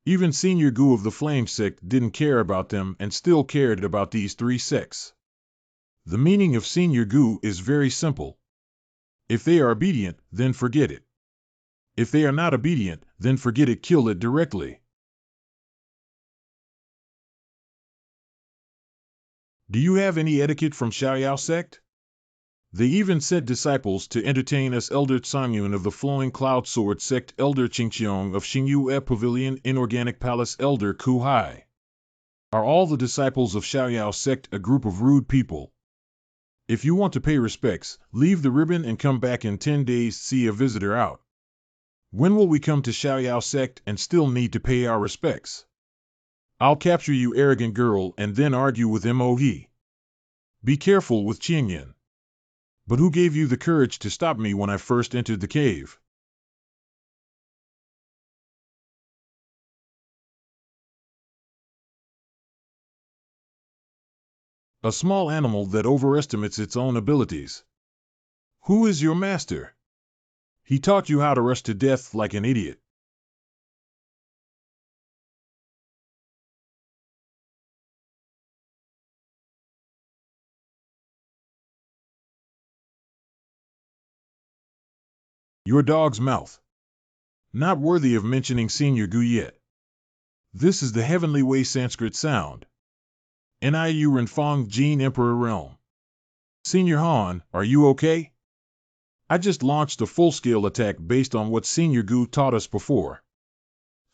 Even Senior Gu of the Flame sect didn't care about them and still cared about these three sects. The meaning of Senior Gu is very simple. If they are obedient, then forget it. If they are not obedient, then forget it. Kill it directly. Do you have any etiquette from Xiaoyao sect? They even sent disciples to entertain us. Elder Cangyun of the Flowing Cloud Sword sect, Elder Qingqiong of Xingyue Pavilion Inorganic Palace, Elder Ku Hai. Are all the disciples of Xiaoyao sect a group of rude people? If you want to pay respects, leave the ribbon and come back in 10 days. See a visitor out. When will we come to Xiaoyao sect and still need to pay our respects? I'll capture you, arrogant girl, and then argue with Mohe. Be careful with Qingyan. But who gave you the courage to stop me when I first entered the cave? A small animal that overestimates its own abilities. Who is your master? He taught you how to rush to death like an idiot. Your dog's mouth. Not worthy of mentioning Senior Gu yet. This is the Heavenly Way Sanskrit sound. Niu Renfong Jin Emperor Realm. Senior Han, are you okay? I just launched a full-scale attack based on what Senior Gu taught us before.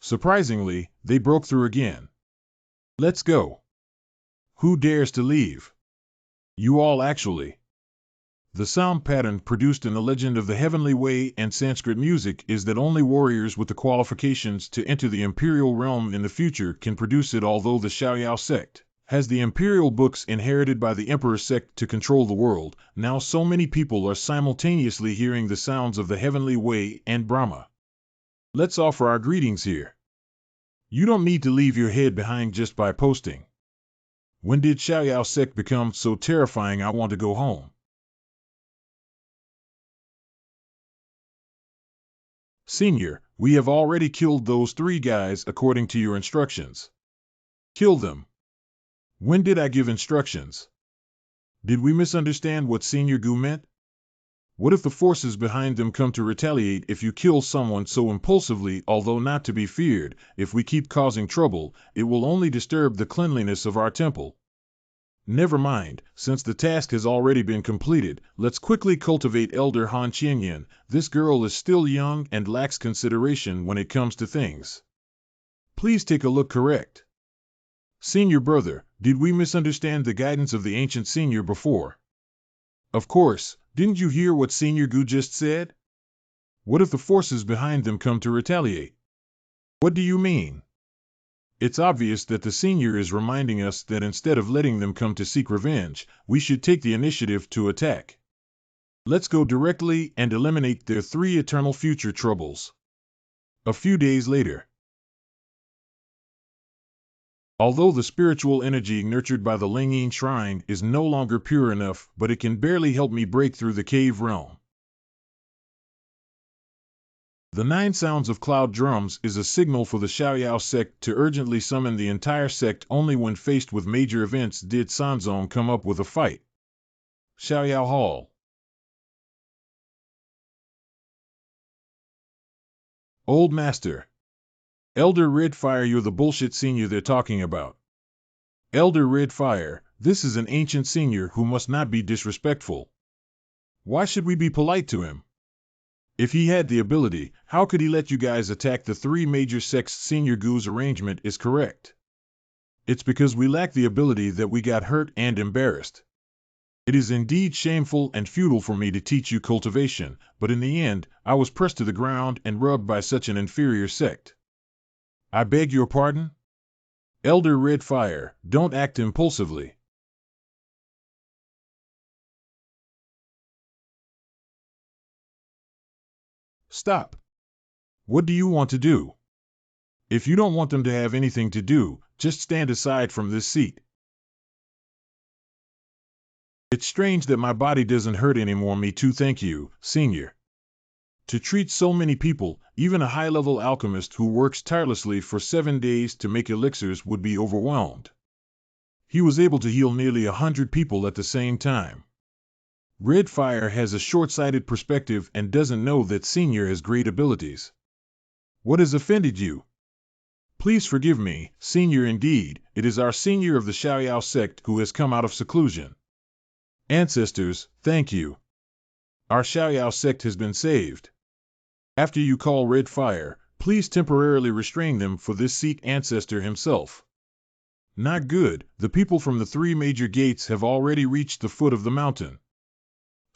Surprisingly, they broke through again. Let's go. Who dares to leave? You all actually. The sound pattern produced in the Legend of the Heavenly Way and Sanskrit music is that only warriors with the qualifications to enter the Imperial Realm in the future can produce it. Although the Xiaoyao sect has the Imperial books inherited by the Emperor sect to control the world, now so many people are simultaneously hearing the sounds of the Heavenly Way and Brahma. Let's offer our greetings here. You don't need to leave your head behind just by posting. When did Xiaoyao sect become so terrifying? I want to go home. Senior, we have already killed those three guys according to your instructions. Kill them. When did I give instructions? Did we misunderstand what Senior Gu meant? What if the forces behind them come to retaliate if you kill someone so impulsively? Although not to be feared, if we keep causing trouble, it will only disturb the cleanliness of our temple. Never mind, since the task has already been completed, let's quickly cultivate Elder Han Qingyan. This girl is still young and lacks consideration when it comes to things. Please take a look. Correct. Senior brother, did we misunderstand the guidance of the ancient senior before? Of course, didn't you hear what Senior Gu just said? What if the forces behind them come to retaliate? What do you mean? It's obvious that the senior is reminding us that instead of letting them come to seek revenge, we should take the initiative to attack. Let's go directly and eliminate their three eternal future troubles. A few days later. Although the spiritual energy nurtured by the Lingyin Shrine is no longer pure enough, but it can barely help me break through the cave realm. The 9 sounds of cloud drums is a signal for the Xiaoyao sect to urgently summon the entire sect. Only when faced with major events did Sanzong come up with a fight. Xiaoyao Hall. Old Master. Elder Redfire, you're the bullshit senior they're talking about. Elder Redfire, this is an ancient senior who must not be disrespectful. Why should we be polite to him? If he had the ability, how could he let you guys attack the 3 major sects? Senior Gu's arrangement is correct. It's because we lack the ability that we got hurt and embarrassed. It is indeed shameful and futile for me to teach you cultivation, but in the end, I was pressed to the ground and rubbed by such an inferior sect. I beg your pardon? Elder Redfire, don't act impulsively. Stop. What do you want to do? If you don't want them to have anything to do, just stand aside from this seat. It's strange that my body doesn't hurt anymore. Me too, thank you, Senior. To treat so many people, even a high-level alchemist who works tirelessly for 7 days to make elixirs would be overwhelmed. He was able to heal nearly 100 people at the same time. Redfire has a short-sighted perspective and doesn't know that Senior has great abilities. What has offended you? Please forgive me, Senior. Indeed, it is our Senior of the Xiaoyao sect who has come out of seclusion. Ancestors, thank you. Our Xiaoyao sect has been saved. After you call Redfire, please temporarily restrain them for this seat. Ancestor himself. Not good, the people from the 3 major gates have already reached the foot of the mountain.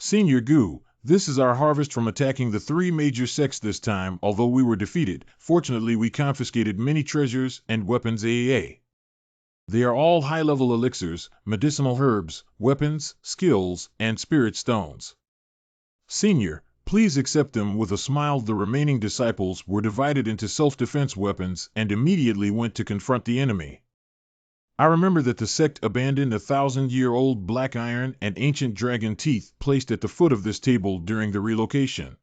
Senior Gu, this is our harvest from attacking the 3 major sects this time. Although we were defeated, fortunately we confiscated many treasures and weapons. They are all high-level elixirs, medicinal herbs, weapons, skills, and spirit stones. Senior, please accept them. With a smile, the remaining disciples were divided into self-defense weapons and immediately went to confront the enemy. I remember that the sect abandoned a 1,000-year-old black iron and ancient dragon teeth placed at the foot of this table during the relocation.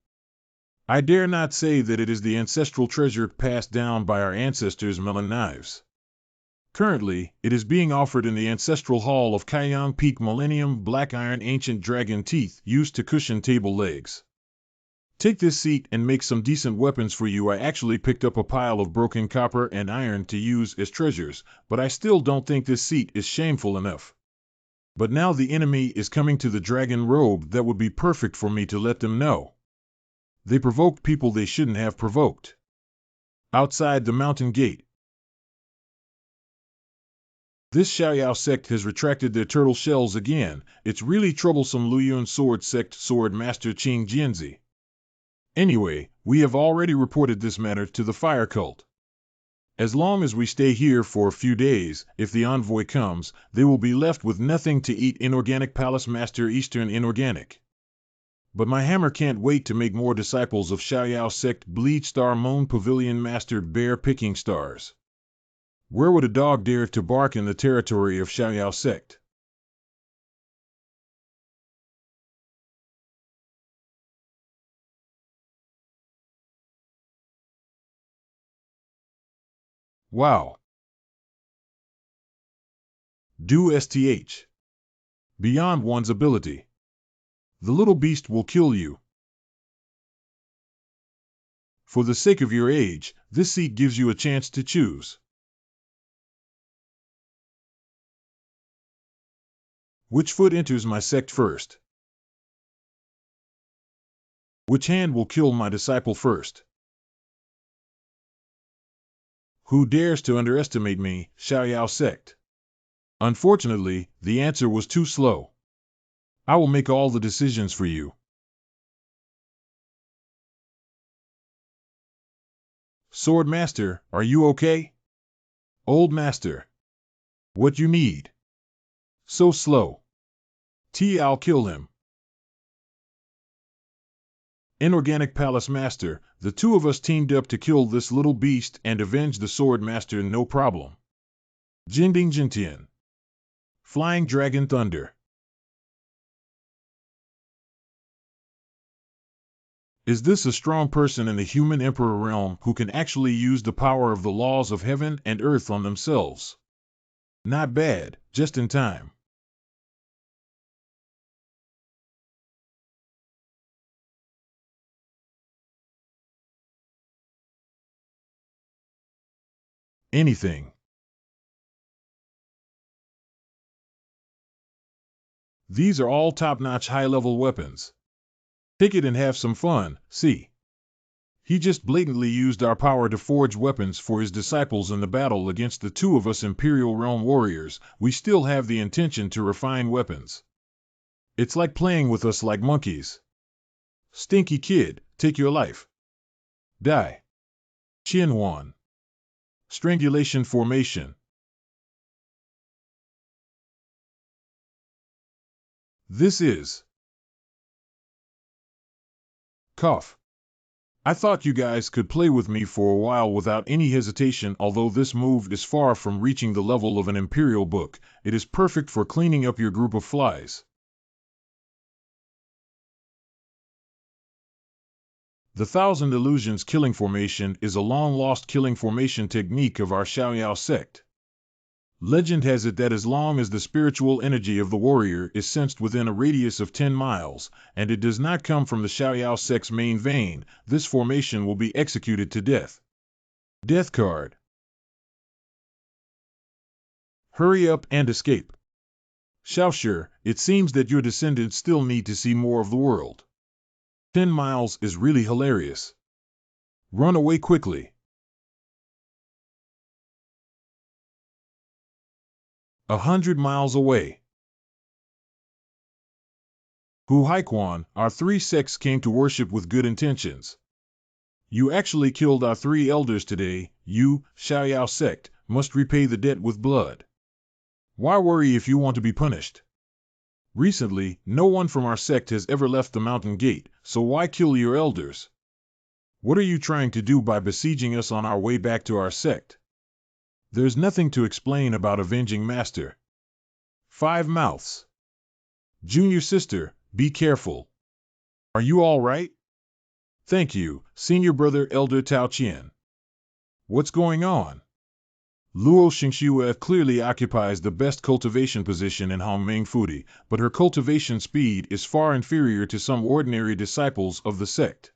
I dare not say that it is the ancestral treasure passed down by our ancestors' melon knives. Currently, it is being offered in the ancestral hall of Kaiyang Peak. Millennium black iron ancient dragon teeth used to cushion table legs. Take this seat and make some decent weapons for you. I actually picked up a pile of broken copper and iron to use as treasures, but I still don't think this seat is shameful enough. But now the enemy is coming to the dragon robe. That would be perfect for me to let them know. They provoked people they shouldn't have provoked. Outside the mountain gate. This Xiaoyao sect has retracted their turtle shells again. It's really troublesome. Luyun Sword Sect Sword Master Qing Jianzi. Anyway, we have already reported this matter to the fire cult. As long as we stay here for a few days, if the envoy comes, they will be left with nothing to eat. Inorganic Palace Master Eastern Inorganic. But my hammer can't wait to make more disciples of Xiaoyao sect. Bleed Star Moon Pavilion Master Bear Picking Stars. Where would a dog dare to bark in the territory of Xiaoyao sect? Wow. Do STH. Beyond one's ability. The little beast will kill you. For the sake of your age, this seat gives you a chance to choose. Which foot enters my sect first? Which hand will kill my disciple first? Who dares to underestimate me, Xiaoyao sect? Unfortunately, the answer was too slow. I will make all the decisions for you. Sword Master, are you okay? Old Master. What you need? So slow. I'll kill him. Inorganic Palace Master, the 2 of us teamed up to kill this little beast and avenge the Sword Master. No problem. Jinding Jintian. Flying Dragon Thunder. Is this a strong person in the human emperor realm who can actually use the power of the laws of heaven and earth on themselves? Not bad, just in time. Anything. These are all top-notch high-level weapons. Take it and have some fun, see? He just blatantly used our power to forge weapons for his disciples in the battle against the two of us Imperial Realm warriors. We still have the intention to refine weapons. It's like playing with us like monkeys. Stinky kid, take your life. Die. Qianhuan. Strangulation formation. This is. Cough. I thought you guys could play with me for a while without any hesitation. Although this move is far from reaching the level of an Imperial book, it is perfect for cleaning up your group of flies. The Thousand Illusions killing formation is a long-lost killing formation technique of our Xiaoyao sect. Legend has it that as long as the spiritual energy of the warrior is sensed within a radius of 10 miles, and it does not come from the Xiaoyao sect's main vein, this formation will be executed to death. Death card. Hurry up and escape. Xiaoshi, it seems that your descendants still need to see more of the world. 10 miles is really hilarious. Run away quickly. 100 miles away. Hu Haiquan, our 3 sects came to worship with good intentions. You actually killed our 3 elders today. You, Xiaoyao sect, must repay the debt with blood. Why worry if you want to be punished? Recently, no one from our sect has ever left the mountain gate, so why kill your elders? What are you trying to do by besieging us on our way back to our sect? There's nothing to explain about avenging Master. 5 mouths. Junior sister, be careful. Are you all right? Thank you, senior brother Elder Tao Qian. What's going on? Luo Xingxue clearly occupies the best cultivation position in Hongming Fudi, but her cultivation speed is far inferior to some ordinary disciples of the sect.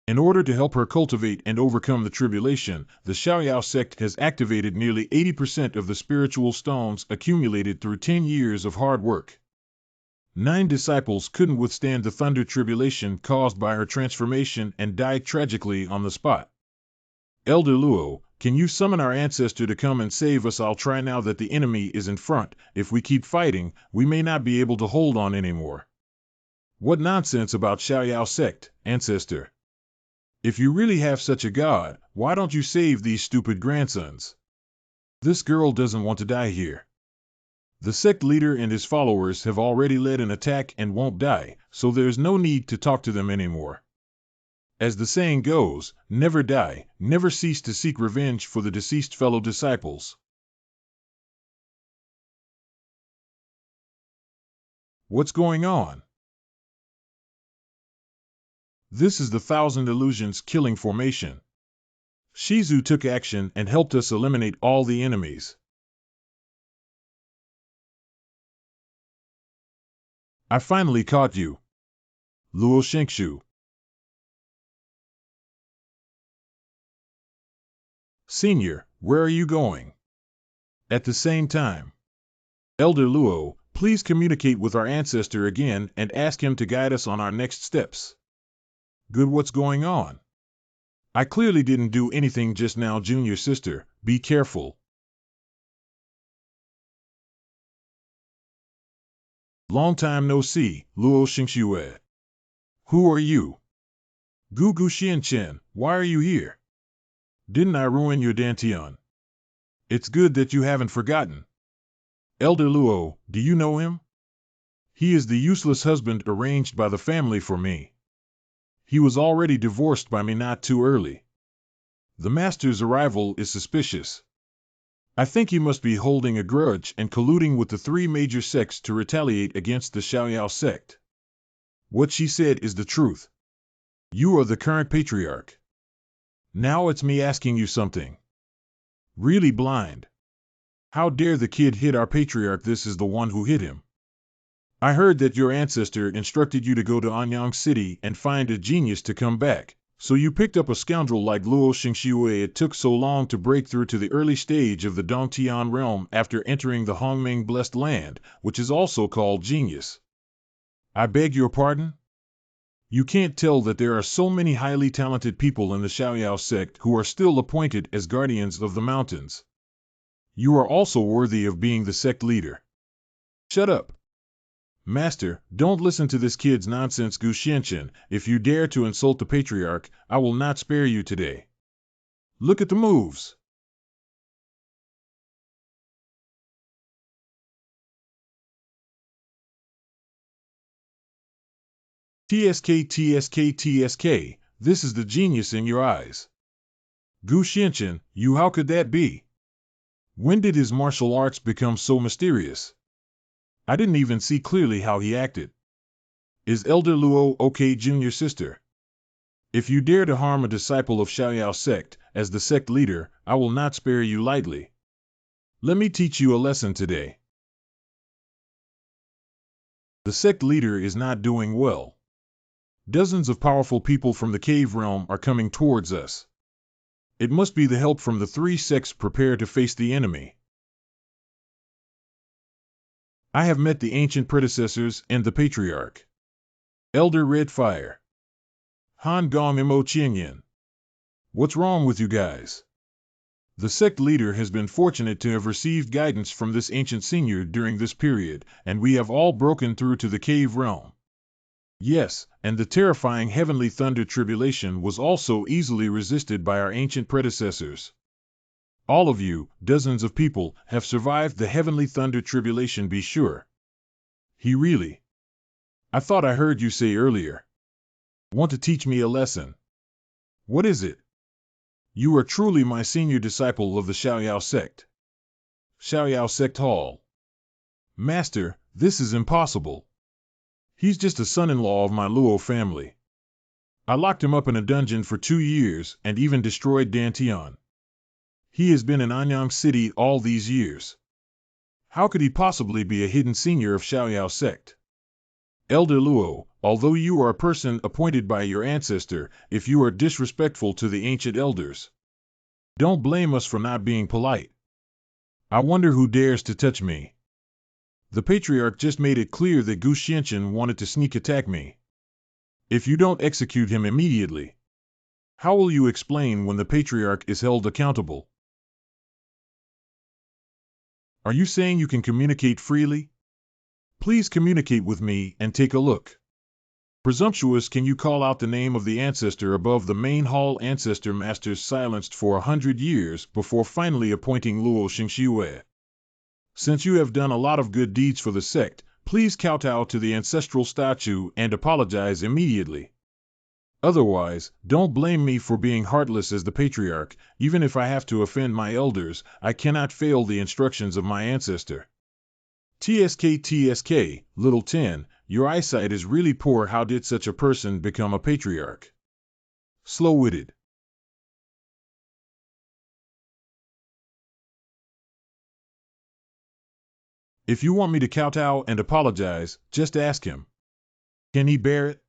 In order to help her cultivate and overcome the tribulation, the Xiaoyao sect has activated nearly 80% of the spiritual stones accumulated through 10 years of hard work. 9 disciples couldn't withstand the thunder tribulation caused by her transformation and died tragically on the spot. Elder Luo, can you summon our ancestor to come and save us? I'll try now that the enemy is in front. If we keep fighting, we may not be able to hold on anymore. What nonsense about Xiaoyao sect, ancestor? If you really have such a god, why don't you save these stupid grandsons? This girl doesn't want to die here. The sect leader and his followers have already led an attack and won't die, so there's no need to talk to them anymore. As the saying goes, never die, never cease to seek revenge for the deceased fellow disciples. What's going on? This is the Thousand Illusions killing formation. Shizu took action and helped us eliminate all the enemies. I finally caught you. Luo Shengshu. Senior, where are you going? At the same time. Elder Luo, please communicate with our ancestor again and ask him to guide us on our next steps. Good, what's going on? I clearly didn't do anything just now, junior sister, be careful. Long time no see, Luo Xingxue. Who are you? Gugu Xianchen, why are you here? Didn't I ruin your Dantian? It's good that you haven't forgotten. Elder Luo, do you know him? He is the useless husband arranged by the family for me. He was already divorced by me not too early. The master's arrival is suspicious. I think he must be holding a grudge and colluding with the 3 major sects to retaliate against the Xiaoyao sect. What she said is the truth. You are the current patriarch. Now it's me asking you something. Really blind. How dare the kid hit our patriarch? This is the one who hit him. I heard that your ancestor instructed you to go to Anyang City and find a genius to come back. So you picked up a scoundrel like Luo Xingxiwei. It took so long to break through to the early stage of the Dongtian realm after entering the Hongming Blessed Land, which is also called genius. I beg your pardon? You can't tell that there are so many highly talented people in the Xiaoyao sect who are still appointed as guardians of the mountains. You are also worthy of being the sect leader. Shut up. Master, don't listen to this kid's nonsense, Gu Xianchen. If you dare to insult the patriarch, I will not spare you today. Look at the moves. TSK, TSK, TSK, this is the genius in your eyes. Gu Xianchen, you, how could that be? When did his martial arts become so mysterious? I didn't even see clearly how he acted. Is Elder Luo okay, junior sister? If you dare to harm a disciple of Xiaoyao sect, as the sect leader, I will not spare you lightly. Let me teach you a lesson today. The sect leader is not doing well. Dozens of powerful people from the cave realm are coming towards us. It must be the help from the three sects. Prepare to face the enemy. I have met the ancient predecessors and the patriarch. Elder Red Fire. Han Gong Mo Qianyan. What's wrong with you guys? The sect leader has been fortunate to have received guidance from this ancient senior during this period, and we have all broken through to the cave realm. Yes, and the terrifying heavenly thunder tribulation was also easily resisted by our ancient predecessors. All of you, dozens of people, have survived the heavenly thunder tribulation, be sure. He really. I thought I heard you say earlier. Want to teach me a lesson? What is it? You are truly my senior disciple of the Xiaoyao sect. Xiaoyao sect hall. Master, this is impossible. He's just a son-in-law of my Luo family. I locked him up in a dungeon for 2 years and even destroyed Dantian. He has been in Anyang City all these years. How could he possibly be a hidden senior of Xiaoyao sect? Elder Luo, although you are a person appointed by your ancestor, if you are disrespectful to the ancient elders, don't blame us for not being polite. I wonder who dares to touch me. The patriarch just made it clear that Gu Xianchen wanted to sneak attack me. If you don't execute him immediately, how will you explain when the patriarch is held accountable? Are you saying you can communicate freely? Please communicate with me and take a look. Presumptuous, can you call out the name of the ancestor above the main hall? Ancestor masters silenced for 100 years before finally appointing Luo Xingxiwei. Since you have done a lot of good deeds for the sect, please kowtow to the ancestral statue and apologize immediately. Otherwise, don't blame me for being heartless as the patriarch. Even if I have to offend my elders, I cannot fail the instructions of my ancestor. TSK, TSK, Little 10, your eyesight is really poor. How did such a person become a patriarch? Slow-witted. If you want me to kowtow and apologize, just ask him. Can he bear it?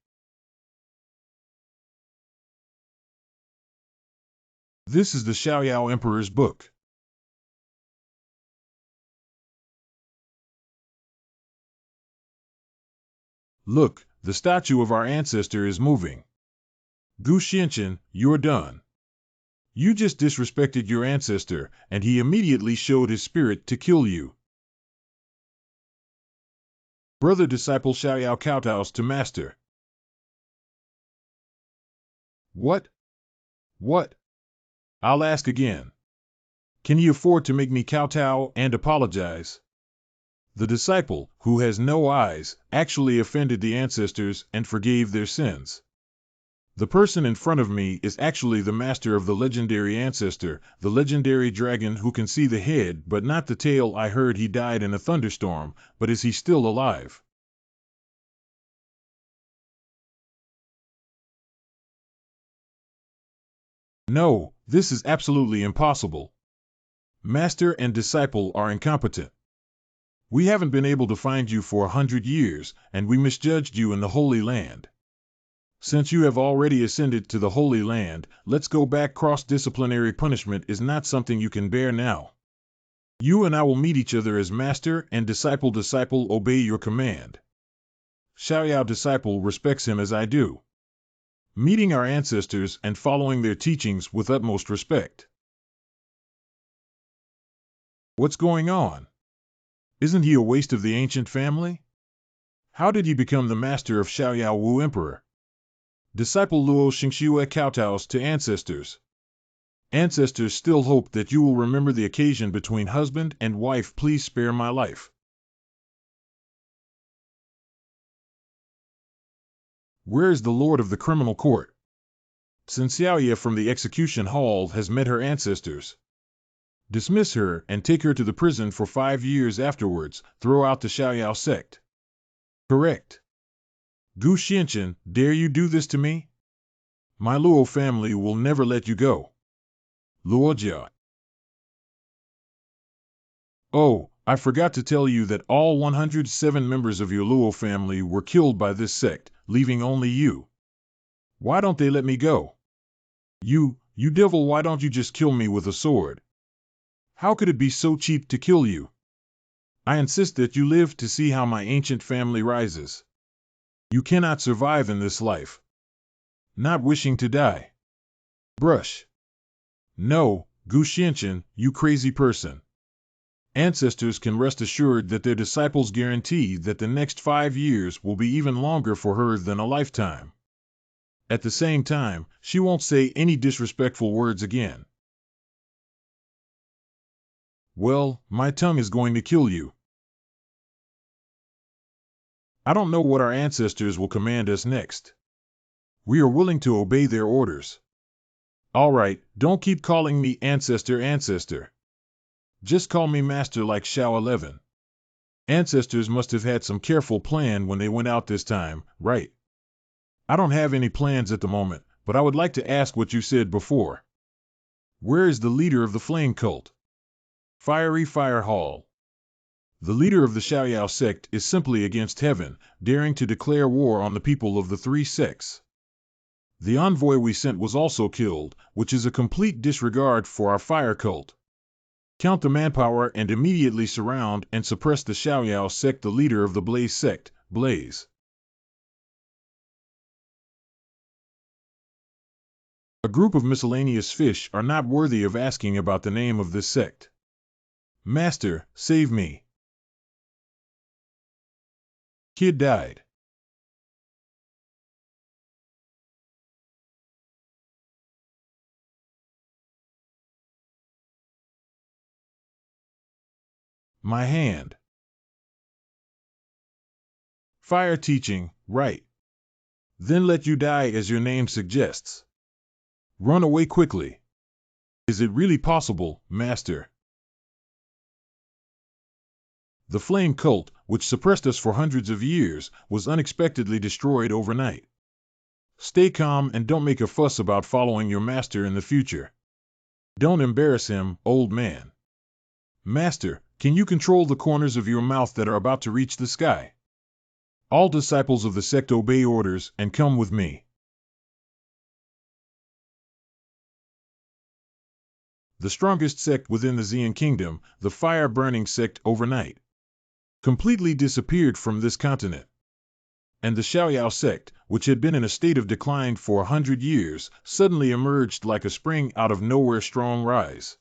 This is the Xiaoyao Emperor's book. Look, the statue of our ancestor is moving. Gu Xianchen, you're done. You just disrespected your ancestor, and he immediately showed his spirit to kill you. Brother disciple Xiaoyao kowtows to master. What? What? I'll ask again. Can he afford to make me kowtow and apologize? The disciple, who has no eyes, actually offended the ancestors and forgave their sins. The person in front of me is actually the master of the legendary ancestor, the legendary dragon who can see the head but not the tail. I heard he died in a thunderstorm, but is he still alive? No, this is absolutely impossible. Master and disciple are incompetent. We haven't been able to find you for 100 years, and we misjudged you in the Holy Land. Since you have already ascended to the Holy Land, let's go back. Cross-disciplinary punishment is not something you can bear now. You and I will meet each other as master and disciple. Disciple, obey your command. Xiaoyao disciple respects him as I do. Meeting our ancestors and following their teachings with utmost respect. What's going on? Isn't he a waste of the ancient family? How did he become the master of Xiaoyao Wu Emperor? Disciple Luo Xingxue kowtows to ancestors. Ancestors still hope that you will remember the occasion between husband and wife. Please spare my life. Where is the lord of the criminal court? Sun Xiaoye from the execution hall has met her ancestors. Dismiss her and take her to the prison for 5 years. Afterwards, throw out the Xiaoyao sect. Correct. Gu Xianchen, dare you do this to me? My Luo family will never let you go. Luo Jia. Oh, I forgot to tell you that all 107 members of your Luo family were killed by this sect, leaving only you. Why don't they let me go? You devil, why don't you just kill me with a sword? How could it be so cheap to kill you? I insist that you live to see how my ancient family rises. You cannot survive in this life. Not wishing to die. Brush. No, Gu Xianchen, you crazy person. Ancestors can rest assured that their disciples guarantee that the next 5 years will be even longer for her than a lifetime. At the same time, she won't say any disrespectful words again. Well, my tongue is going to kill you. I don't know what our ancestors will command us next. We are willing to obey their orders. All right, don't keep calling me ancestor. Just call me master like Xiao 11. Ancestors must have had some careful plan when they went out this time, right? I don't have any plans at the moment, but I would like to ask what you said before. Where is the leader of the flame cult? Fiery Fire Hall. The leader of the Xiaoyao sect is simply against heaven, daring to declare war on the people of the 3 sects. The envoy we sent was also killed, which is a complete disregard for our fire cult. Count the manpower and immediately surround and suppress the Xiaoyao sect. The leader of the Blaze sect, Blaze. A group of miscellaneous fish are not worthy of asking about the name of this sect. Master, save me. Kid died. My hand. Fire teaching, right. Then let you die as your name suggests. Run away quickly. Is it really possible, Master? The flame cult, which suppressed us for hundreds of years, was unexpectedly destroyed overnight. Stay calm and don't make a fuss about following your master in the future. Don't embarrass him, old man. Master, can you control the corners of your mouth that are about to reach the sky? All disciples of the sect obey orders and come with me. The strongest sect within the Xian kingdom, the fire-burning sect, overnight completely disappeared from this continent. And the Xiaoyao sect, which had been in a state of decline for 100 years, suddenly emerged like a spring out of nowhere. Strong rise.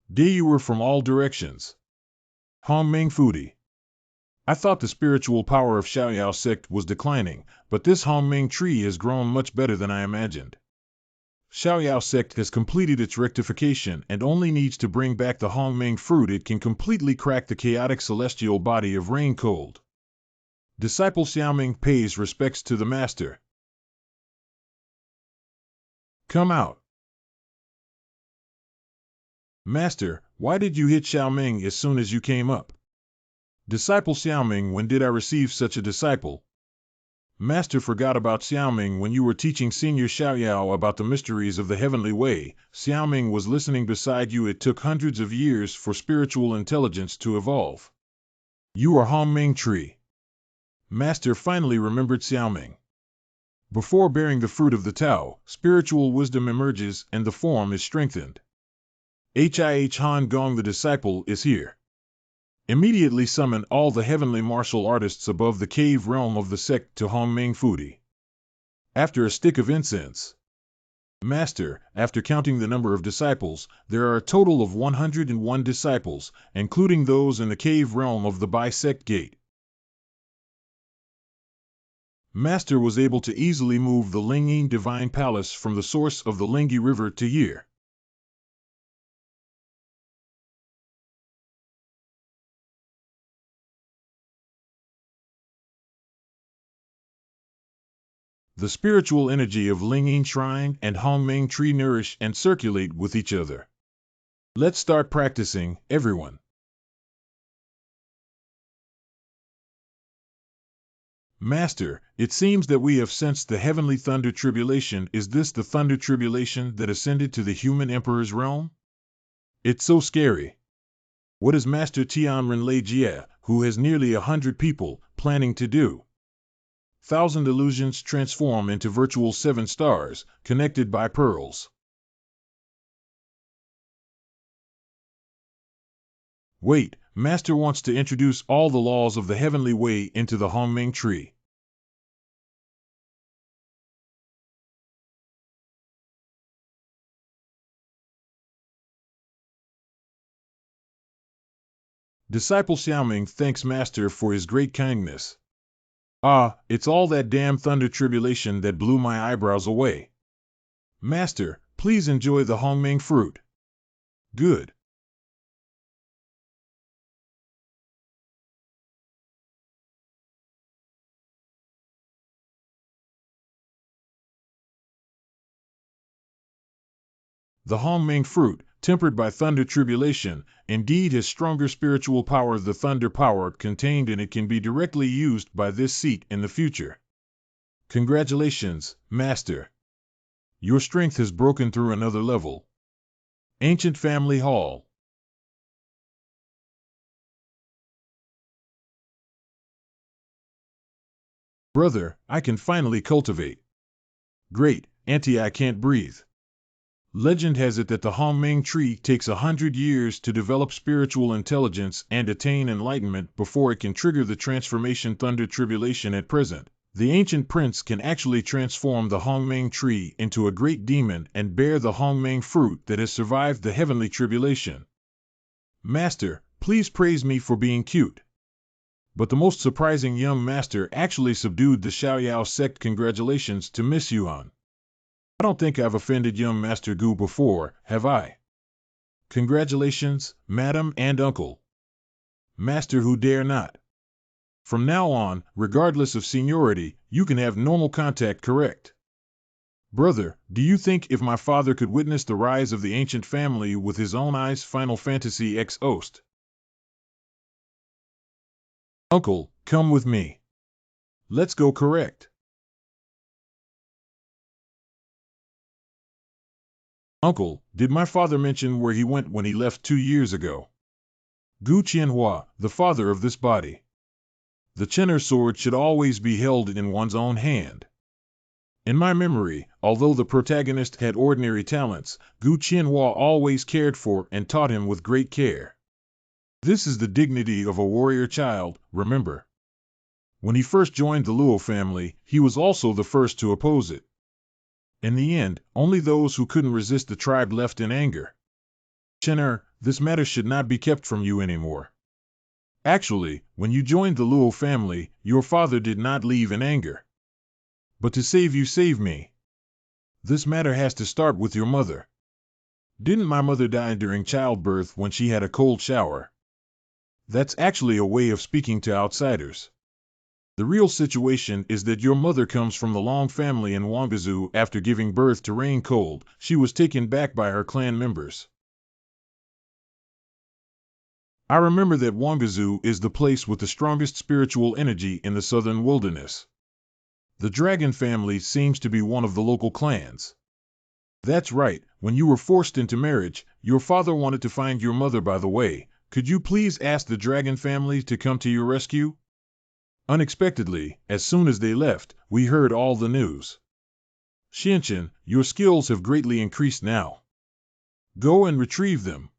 They were from all directions. Hongmeng Fudi. I thought the spiritual power of Xiaoyao sect was declining, but this Hongmeng tree has grown much better than I imagined. Xiaoyao sect has completed its rectification and only needs to bring back the Hongmeng fruit. It can completely crack the chaotic celestial body of rain cold. Disciple Xiaoming pays respects to the master. Come out. Master, why did you hit Xiaoming as soon as you came up? Disciple Xiaoming, when did I receive such a disciple? Master forgot about Xiaoming when you were teaching Senior Xiaoyao about the mysteries of the heavenly way. Xiaoming was listening beside you. It took hundreds of years for spiritual intelligence to evolve. You are Hongming Tree. Master finally remembered Xiaoming. Before bearing the fruit of the Tao, spiritual wisdom emerges and the form is strengthened. HIH Han Gong the disciple is here. Immediately summon all the heavenly martial artists above the cave realm of the sect to Hongming Fudi. After a stick of incense. Master, after counting the number of disciples, there are a total of 101 disciples, including those in the cave realm of the bisect gate. Master was able to easily move the Lingyin Divine Palace from the source of the Lingyi River to here. The spiritual energy of Lingyin Shrine and Hongming Tree nourish and circulate with each other. Let's start practicing, everyone. Master, it seems that we have sensed the heavenly thunder tribulation. Is this the thunder tribulation that ascended to the human emperor's realm? It's so scary. What is Master Tianren Lei Jie, who has nearly 100 people, planning to do? 1,000 illusions transform into virtual 7 stars, connected by pearls. Wait, Master wants to introduce all the laws of the heavenly way into the Hongming Tree. Disciple Xiaoming thanks Master for his great kindness. Ah, it's all that damn thunder tribulation that blew my eyebrows away. Master, please enjoy the Hongming fruit. Good. The Hongming fruit, tempered by thunder tribulation, indeed has stronger spiritual power. The thunder power contained in it can be directly used by this seat in the future. Congratulations, Master. Your strength has broken through another level. Ancient Family Hall. Brother, I can finally cultivate. Great, Auntie, I can't breathe. Legend has it that the Hongming tree takes 100 years to develop spiritual intelligence and attain enlightenment before it can trigger the transformation thunder tribulation. At present, the ancient prince can actually transform the Hongming tree into a great demon and bear the Hongming fruit that has survived the heavenly tribulation. Master, please praise me for being cute. But the most surprising, young master actually subdued the Xiaoyao sect. Congratulations to Miss Yuan. I don't think I've offended young Master Gu before, have I? Congratulations, madam and uncle. Master who dare not. From now on, regardless of seniority, you can have normal contact, correct? Brother, do you think if my father could witness the rise of the ancient family with his own eyes? Final Fantasy X Ost. Uncle, come with me. Let's go, correct? Uncle, did my father mention where he went when he left 2 years ago? Gu Qianhua, the father of this body. The Chen'er sword should always be held in one's own hand. In my memory, although the protagonist had ordinary talents, Gu Qianhua always cared for and taught him with great care. This is the dignity of a warrior child, remember. When he first joined the Luo family, he was also the first to oppose it. In the end, only those who couldn't resist the tribe left in anger. Chen'er, this matter should not be kept from you anymore. Actually, when you joined the Luo family, your father did not leave in anger. But to save you, save me. This matter has to start with your mother. Didn't my mother die during childbirth when she had a cold shower? That's actually a way of speaking to outsiders. The real situation is that your mother comes from the Long family in Wangzhou. After giving birth to Rain Cold, she was taken back by her clan members. I remember that Wangzhou is the place with the strongest spiritual energy in the southern wilderness. The dragon family seems to be one of the local clans. That's right, when you were forced into marriage, your father wanted to find your mother. By the way, could you please ask the dragon family to come to your rescue? Unexpectedly, as soon as they left, we heard all the news. Shinchin, your skills have greatly increased now. Go and retrieve them.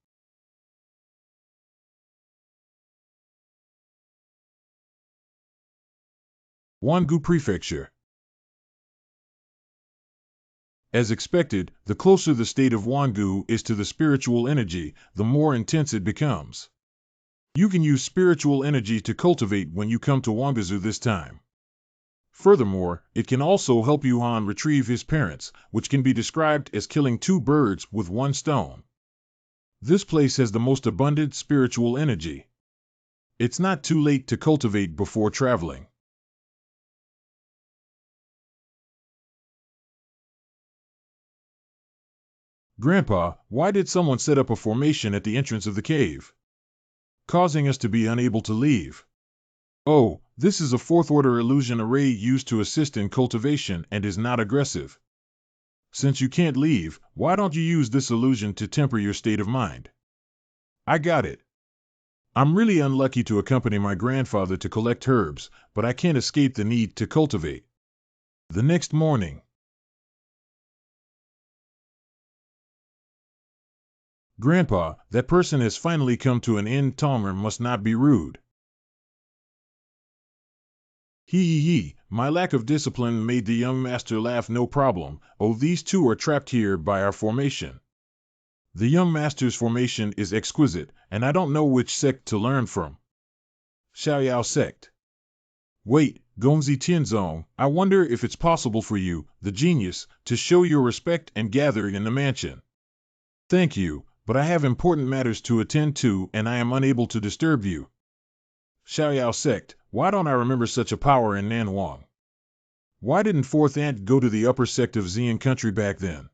Wangu Prefecture. As expected, the closer the state of Wangu is to the spiritual energy, the more intense it becomes. You can use spiritual energy to cultivate when you come to Wangazu this time. Furthermore, it can also help Yuhan retrieve his parents, which can be described as killing two birds with one stone. This place has the most abundant spiritual energy. It's not too late to cultivate before traveling. Grandpa, why did someone set up a formation at the entrance of the cave, causing us to be unable to leave? Oh, this is a fourth-order illusion array used to assist in cultivation and is not aggressive. Since you can't leave, why don't you use this illusion to temper your state of mind? I got it. I'm really unlucky to accompany my grandfather to collect herbs, but I can't escape the need to cultivate. The next morning. Grandpa, that person has finally come to an end. Tonger must not be rude. Hee, my lack of discipline made the young master laugh. No problem. Oh, these two are trapped here by our formation. The young master's formation is exquisite, and I don't know which sect to learn from. Xiaoyao sect. Wait, Gongzi Tianzong, I wonder if it's possible for you, the genius, to show your respect and gather in the mansion. Thank you, but I have important matters to attend to and I am unable to disturb you. Xiaoyao sect, why don't I remember such a power in Nanhuang? Why didn't Fourth Ant go to the upper sect of Xian country back then?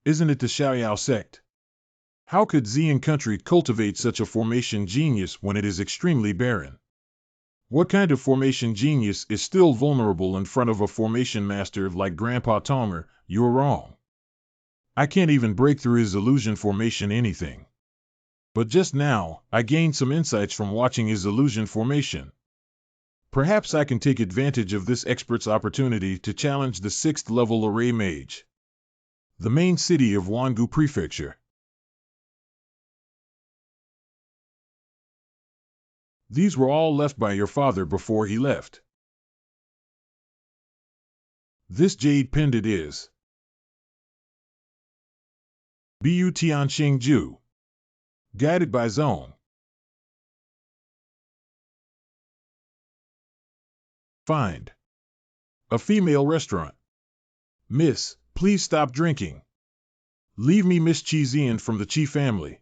Isn't it the Xiaoyao sect? How could Xian country cultivate such a formation genius when it is extremely barren? What kind of formation genius is still vulnerable in front of a formation master like Grandpa Tonger? You're wrong. I can't even break through his illusion formation anything. But just now, I gained some insights from watching his illusion formation. Perhaps I can take advantage of this expert's opportunity to challenge the 6th level array mage. The main city of Wangu Prefecture. These were all left by your father before he left. This jade pendant is Bu Tianxing Ju. Guided by Zone. Find a female restaurant. Miss, please stop drinking. Leave me Miss Chi Zian from the Chi family.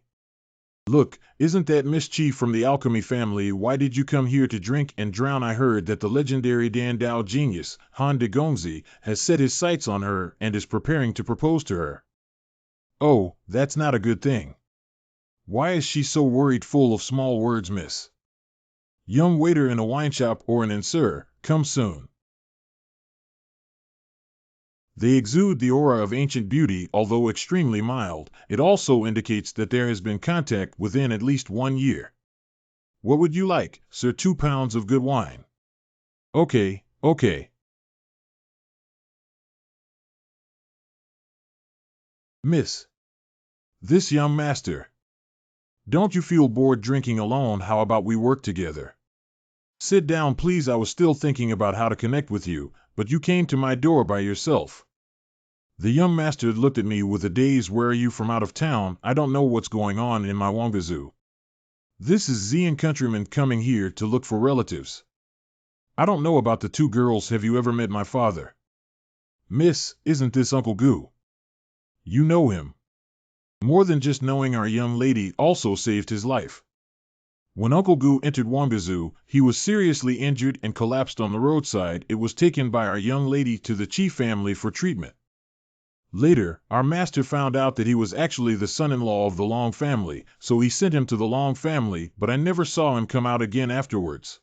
Look, isn't that Miss Chi from the alchemy family? Why did you come here to drink and drown? I heard that the legendary Dan Dao genius, Han de Gongzi, has set his sights on her and is preparing to propose to her. Oh, that's not a good thing. Why is she so worried? Full of small words, miss. Young waiter in a wine shop or an inn, sir, come soon. They exude the aura of ancient beauty. Although extremely mild, it also indicates that there has been contact within at least 1 year. What would you like, sir? 2 pounds of good wine. Okay. Miss. This young master. Don't you feel bored drinking alone? How about we work together? Sit down, please. I was still thinking about how to connect with you, but you came to my door by yourself. The young master looked at me with a daze. Where are you from? Out of town. I don't know what's going on in my Wangazu. This is Xian countrymen coming here to look for relatives. I don't know about the 2 girls. Have you ever met my father? Miss, isn't this Uncle Gu? You know him. More than just knowing, our young lady also saved his life. When Uncle Gu entered Wangazu, he was seriously injured and collapsed on the roadside. It was taken by our young lady to the Chi family for treatment. Later, our master found out that he was actually the son-in-law of the Long family, so he sent him to the Long family, but I never saw him come out again afterwards.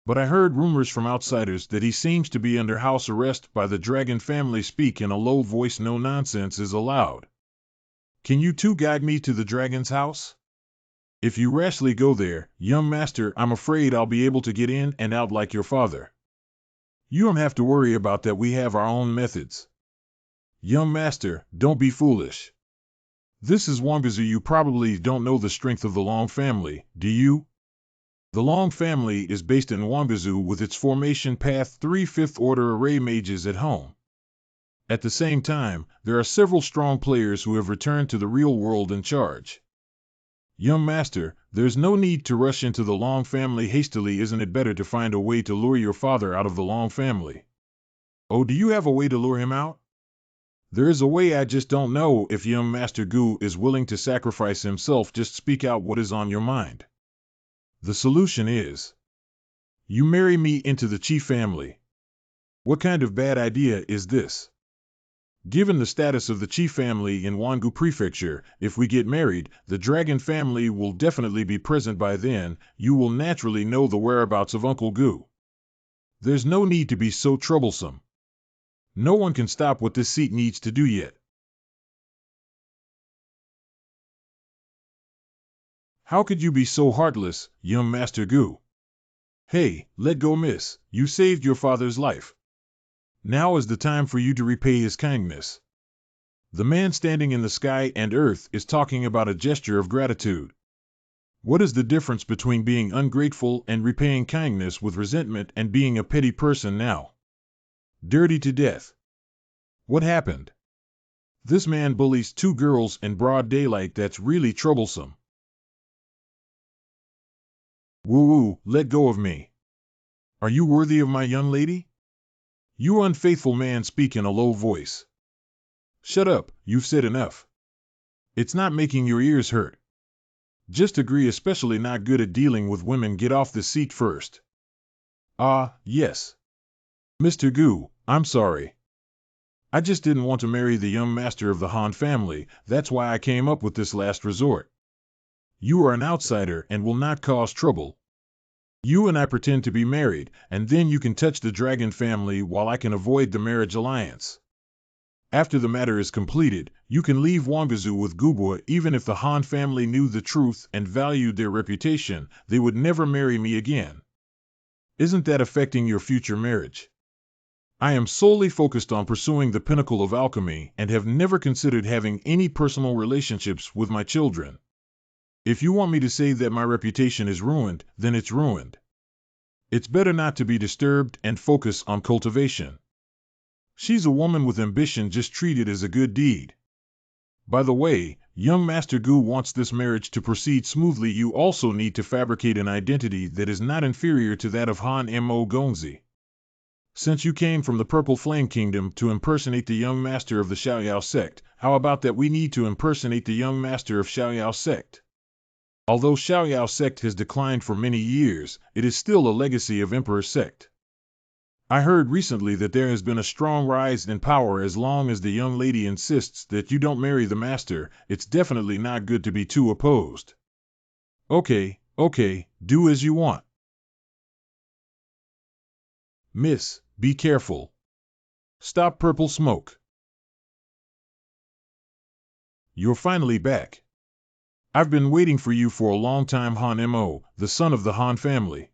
But I heard rumors from outsiders that he seems to be under house arrest by the dragon family. Speak in a low voice, no nonsense is allowed. Can you two guide me to the dragon's house? If you rashly go there, young master, I'm afraid I'll be able to get in and out like your father. You don't have to worry about that, we have our own methods. Young master, don't be foolish. This is Wangazu. You probably don't know the strength of the Long family, do you? The Long family is based in Wangazu with its formation path 3 5th order array mages at home. At the same time, there are several strong players who have returned to the real world in charge. Young master, there's no need to rush into the Long family hastily. Isn't it better to find a way to lure your father out of the Long family? Oh, do you have a way to lure him out? There is a way, I just don't know if young Master Gu is willing to sacrifice himself. Just speak out what is on your mind. The solution is, you marry me into the Chi family. What kind of bad idea is this? Given the status of the Chi family in Wangu Prefecture, if we get married, the dragon family will definitely be present by then. You will naturally know the whereabouts of Uncle Gu. There's no need to be so troublesome. No one can stop what this seat needs to do yet. How could you be so heartless, young Master Gu? Hey, let go, miss. You saved your father's life. Now is the time for you to repay his kindness. The man standing in the sky and earth is talking about a gesture of gratitude. What is the difference between being ungrateful and repaying kindness with resentment and being a petty person now? Dirty to death. What happened? This man bullies 2 girls in broad daylight. That's really troublesome. Woo-woo, let go of me. Are you worthy of my young lady? You unfaithful man, speak in a low voice. Shut up, you've said enough. It's not making your ears hurt. Just agree, especially not good at dealing with women. Get off the seat first. Ah, yes. Mr. Gu, I'm sorry. I just didn't want to marry the young master of the Han family. That's why I came up with this last resort. You are an outsider and will not cause trouble. You and I pretend to be married, and then you can touch the dragon family while I can avoid the marriage alliance. After the matter is completed, you can leave Wangazu with Gubua. Even if the Han family knew the truth and valued their reputation, they would never marry me again. Isn't that affecting your future marriage? I am solely focused on pursuing the pinnacle of alchemy and have never considered having any personal relationships with my children. If you want me to say that my reputation is ruined, then it's ruined. It's better not to be disturbed and focus on cultivation. She's a woman with ambition. Just treat it as a good deed. By the way, young Master Gu wants this marriage to proceed smoothly. You also need to fabricate an identity that is not inferior to that of Han Mo Gongzi. Since you came from the Purple Flame Kingdom to impersonate the young master of the Xiaoyao sect, how about that we need to impersonate the young master of Xiaoyao sect? Although Xiaoyao sect has declined for many years, it is still a legacy of Emperor sect. I heard recently that there has been a strong rise in power. As long as the young lady insists that you don't marry the master, it's definitely not good to be too opposed. Okay, do as you want. Miss, be careful. Stop purple smoke. You're finally back. I've been waiting for you for a long time. Han Mo, the son of the Han family.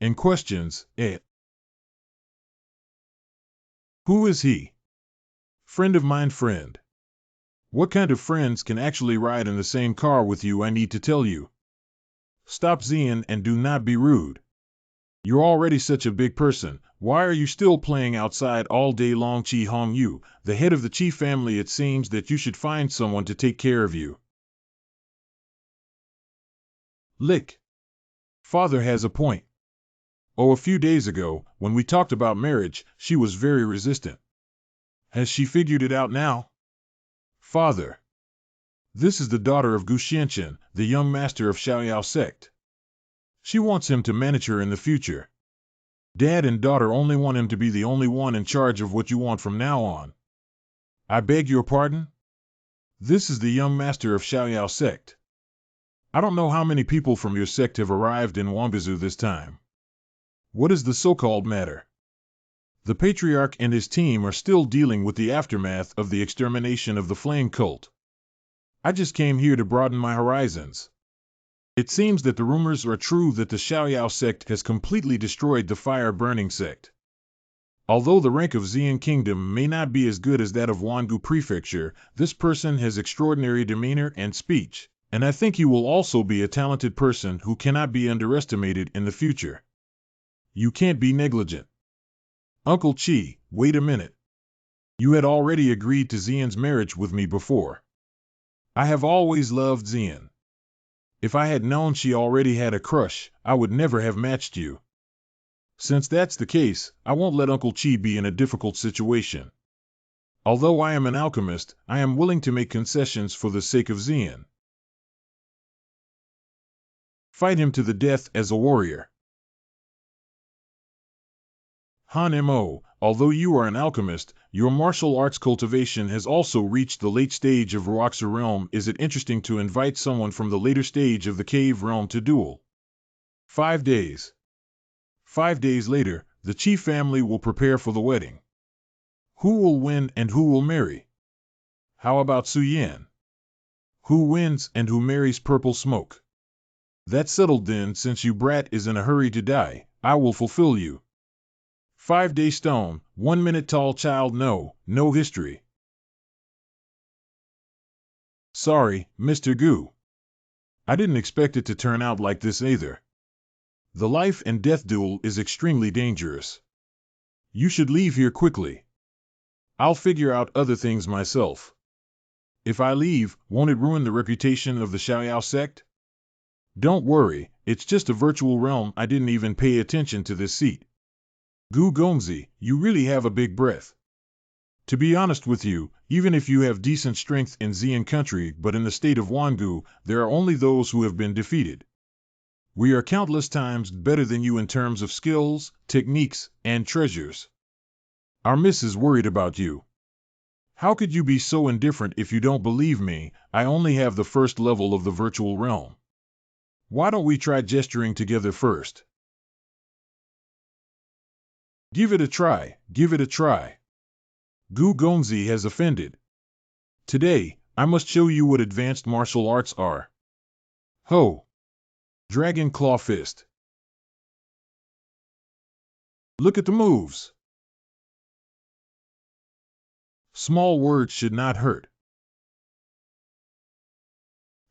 And questions, Who is he? Friend of mine. Friend. What kind of friends can actually ride in the same car with you? I need to tell you. Stop Xian and do not be rude. You're already such a big person. Why are you still playing outside all day long? Chi Hong Yu, the head of the Chi family, it seems that you should find someone to take care of you. Lick. Father has a point. Oh, a few days ago, when we talked about marriage, she was very resistant. Has she figured it out now? Father. This is the daughter of Gu Xianchen, the young master of Xiaoyao sect. She wants him to manage her in the future. Dad and daughter only want him to be the only one in charge of what you want from now on. I beg your pardon? This is the young master of Xiaoyao sect. I don't know how many people from your sect have arrived in Wambizu this time. What is the so-called matter? The Patriarch and his team are still dealing with the aftermath of the extermination of the Flame Cult. I just came here to broaden my horizons. It seems that the rumors are true that the Xiaoyao sect has completely destroyed the fire-burning sect. Although the rank of Xian Kingdom may not be as good as that of Wangu Prefecture, this person has extraordinary demeanor and speech, and I think he will also be a talented person who cannot be underestimated in the future. You can't be negligent. Uncle Chi, wait a minute. You had already agreed to Xian's marriage with me before. I have always loved Xian. If I had known she already had a crush, I would never have matched you. Since that's the case, I won't let Uncle Chi be in a difficult situation. Although I am an alchemist, I am willing to make concessions for the sake of Xian. Fight him to the death as a warrior. Han Mo, although you are an alchemist, your martial arts cultivation has also reached the late stage of Roaxer realm. Is it interesting to invite someone from the later stage of the cave realm to duel? 5 days. 5 days later, the Chi family will prepare for the wedding. Who will win and who will marry? How about Su Yan? Who wins and who marries Purple Smoke? That's settled then. Since you brat is in a hurry to die, I will fulfill you. 5-day stone, 1 minute tall child. No history. Sorry, Mr. Gu. I didn't expect it to turn out like this either. The life and death duel is extremely dangerous. You should leave here quickly. I'll figure out other things myself. If I leave, won't it ruin the reputation of the Xiaoyao sect? Don't worry, it's just a virtual realm. I didn't even pay attention to this seat. Gu Gongzi, you really have a big breath. To be honest with you, even if you have decent strength in Xian country, but in the state of Wangu, there are only those who have been defeated. We are countless times better than you in terms of skills, techniques, and treasures. Our miss is worried about you. How could you be so indifferent? If you don't believe me, I only have the first level of the virtual realm. Why don't we try gesturing together first? Give it a try, give it a try. Gu Gongzi has offended. Today, I must show you what advanced martial arts are. Ho! Dragon Claw Fist. Look at the moves. Small words should not hurt.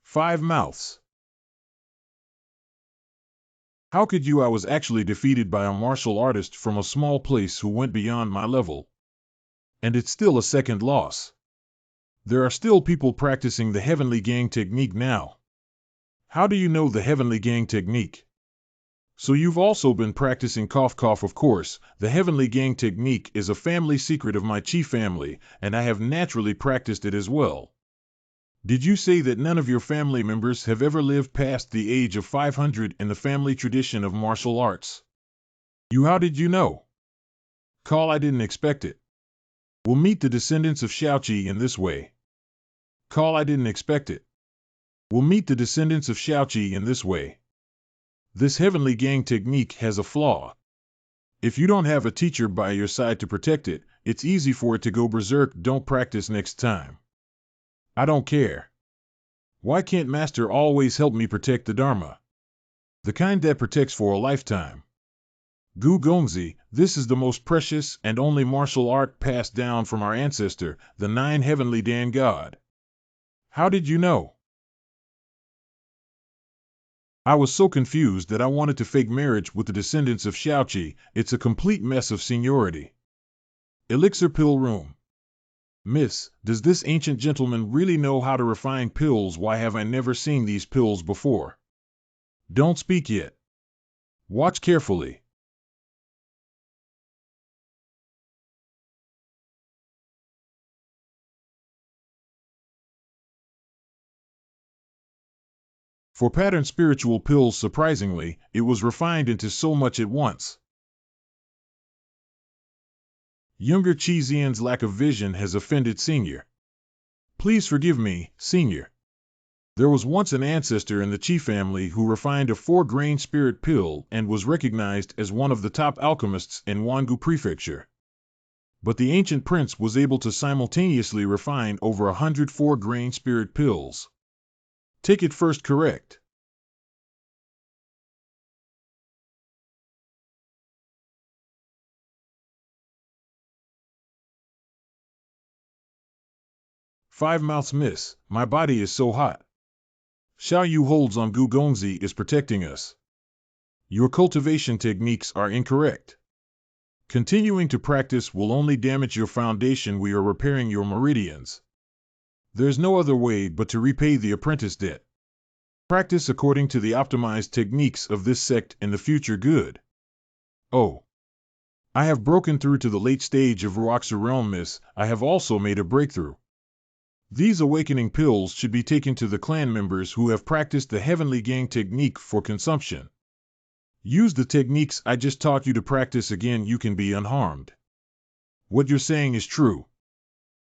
5 mouths. How could you? I was actually defeated by a martial artist from a small place who went beyond my level. And it's still a second loss. There are still people practicing the Heavenly Gang technique now. How do you know the Heavenly Gang technique? So you've also been practicing cough cough. Of course, the Heavenly Gang technique is a family secret of my Chi family, and I have naturally practiced it as well. Did you say that none of your family members have ever lived past the age of 500 in the family tradition of martial arts? How did you know? Call, I didn't expect it. We'll meet the descendants of Xiaoqi in this way. Call, I didn't expect it. We'll meet the descendants of Xiaoqi in this way. This Heavenly Gang technique has a flaw. If you don't have a teacher by your side to protect it, it's easy for it to go berserk. Don't practice next time. I don't care. Why can't Master always help me protect the Dharma? The kind that protects for a lifetime. Gu Gongzi, this is the most precious and only martial art passed down from our ancestor, the 9 Heavenly Dan God. How did you know? I was so confused that I wanted to fake marriage with the descendants of Xiaoqi. It's a complete mess of seniority. Elixir Pill Room. Miss, does this ancient gentleman really know how to refine pills? Why have I never seen these pills before? Don't speak yet. Watch carefully. For pattern spiritual pills, surprisingly, it was refined into so much at once. Younger Chi Xian's lack of vision has offended Senior. Please forgive me, Senior. There was once an ancestor in the Chi family who refined a 4-grain spirit pill and was recognized as one of the top alchemists in Wangu Prefecture. But the ancient prince was able to simultaneously refine over 100 4-grain spirit pills. Take it first correct. Five mouths miss, my body is so hot. Xiao Yu holds on Gu Gongzi is protecting us. Your cultivation techniques are incorrect. Continuing to practice will only damage your foundation. We are repairing your meridians. There's no other way but to repay the apprentice debt. Practice according to the optimized techniques of this sect in the future good. Oh. I have broken through to the late stage of Ruoxu realm, miss. I have also made a breakthrough. These awakening pills should be taken to the clan members who have practiced the Heavenly Gang technique for consumption. Use the techniques I just taught you to practice again. You can be unharmed. What you're saying is true.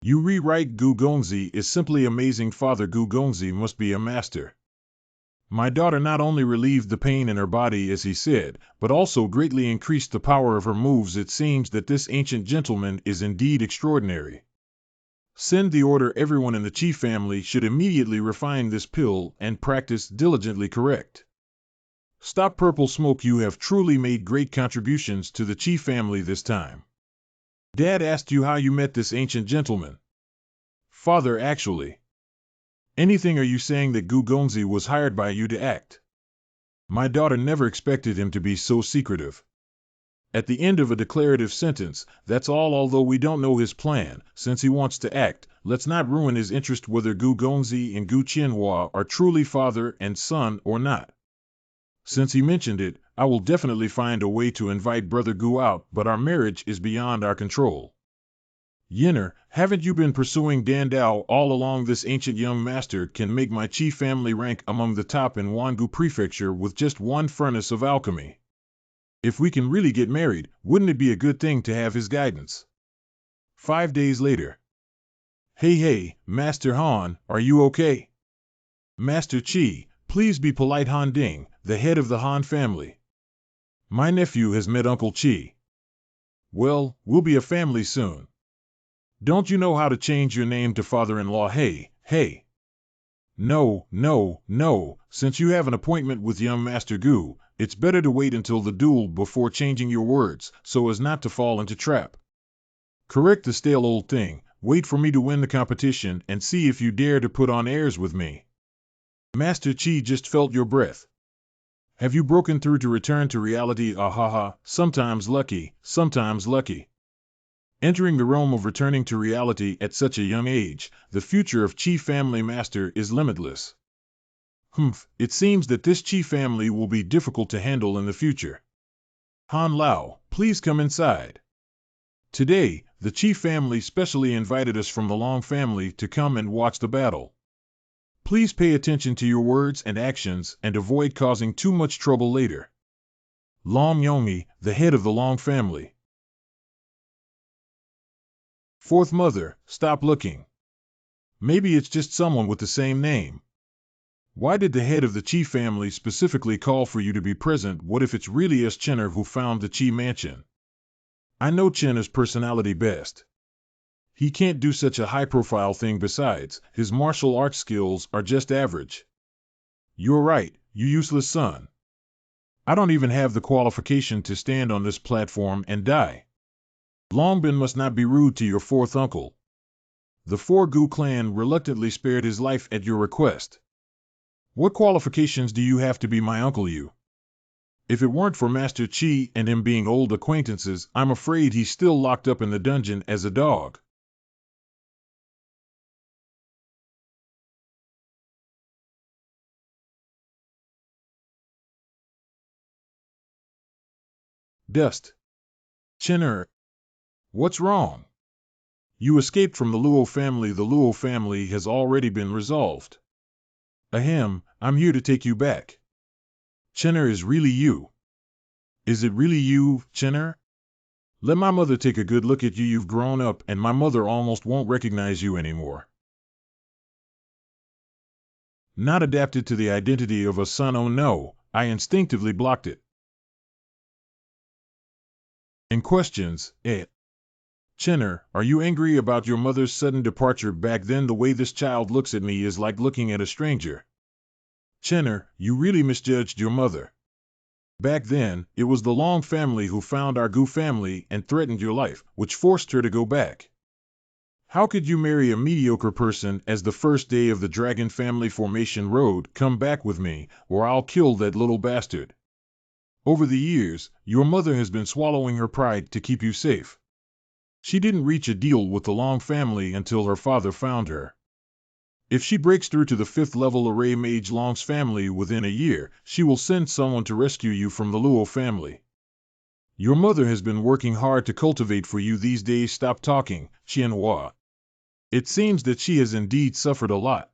You rewrite Gu Gongzi is simply amazing. Father Gu Gongzi must be a master. My daughter not only relieved the pain in her body as he said, but also greatly increased the power of her moves. It seems that this ancient gentleman is indeed extraordinary. Send the order. Everyone in the Chi family should immediately refine this pill and practice diligently correct. Stop purple smoke. You have truly made great contributions to the Chi family this time. Dad asked you how you met this ancient gentleman. Father, actually. Anything? Are you saying that Gu Gongzi was hired by you to act? My daughter never expected him to be so secretive. At the end of a declarative sentence, that's all. Although we don't know his plan, since he wants to act, let's not ruin his interest. Whether Gu Gongzi and Gu Qianhua are truly father and son or not. Since he mentioned it, I will definitely find a way to invite Brother Gu out, but our marriage is beyond our control. Yinner, haven't you been pursuing Dan Dao all along? This ancient young master can make my Chi family rank among the top in Wangu Prefecture with just one furnace of alchemy. If we can really get married, wouldn't it be a good thing to have his guidance? 5 days later. Hey, Master Han, are you okay? Master Chi, please be polite. Han Ding, the head of the Han family. My nephew has met Uncle Chi. Well, we'll be a family soon. Don't you know how to change your name to father-in-law? Hey. No. Since you have an appointment with young Master Gu, it's better to wait until the duel before changing your words, so as not to fall into trap. Correct the stale old thing. Wait for me to win the competition and see if you dare to put on airs with me. Master Chi just felt your breath. Have you broken through to return to reality? Ahaha, sometimes lucky, sometimes lucky. Entering the realm of returning to reality at such a young age, the future of Chi family master is limitless. It seems that this Chi family will be difficult to handle in the future. Han Lao, please come inside. Today, the Chi family specially invited us from the Long family to come and watch the battle. Please pay attention to your words and actions and avoid causing too much trouble later. Long Yongmi, the head of the Long family. Fourth mother, stop looking. Maybe it's just someone with the same name. Why did the head of the Chi family specifically call for you to be present? What if it's really us Chenner who found the Chi mansion? I know Chenner's personality best. He can't do such a high-profile thing. Besides, his martial arts skills are just average. You're right, you useless son. I don't even have the qualification to stand on this platform and die. Longbin must not be rude to your fourth uncle. The Four Gu clan reluctantly spared his life at your request. What qualifications do you have to be my uncle? You? If it weren't for Master Chi and him being old acquaintances, I'm afraid he's still locked up in the dungeon as a dog. Dust. Chenner. What's wrong? You escaped from the Luo family. The Luo family has already been resolved. Ahem, I'm here to take you back. Chenner is really you. Is it really you, Chenner? Let my mother take a good look at you. You've grown up and my mother almost won't recognize you anymore. Not adapted to the identity of a son. Oh no, I instinctively blocked it. In questions, Chinner, are you angry about your mother's sudden departure back then? The way this child looks at me is like looking at a stranger. Chinner, you really misjudged your mother. Back then, it was the Long family who found our Gu family and threatened your life, which forced her to go back. How could you marry a mediocre person as the first day of the Dragon Family Formation Road? Come back with me, or I'll kill that little bastard. Over the years, your mother has been swallowing her pride to keep you safe. She didn't reach a deal with the Long family until her father found her. If she breaks through to the 5th level array Mage Long's family within a year, she will send someone to rescue you from the Luo family. Your mother has been working hard to cultivate for you these days. Stop talking, Qianhua. It seems that she has indeed suffered a lot.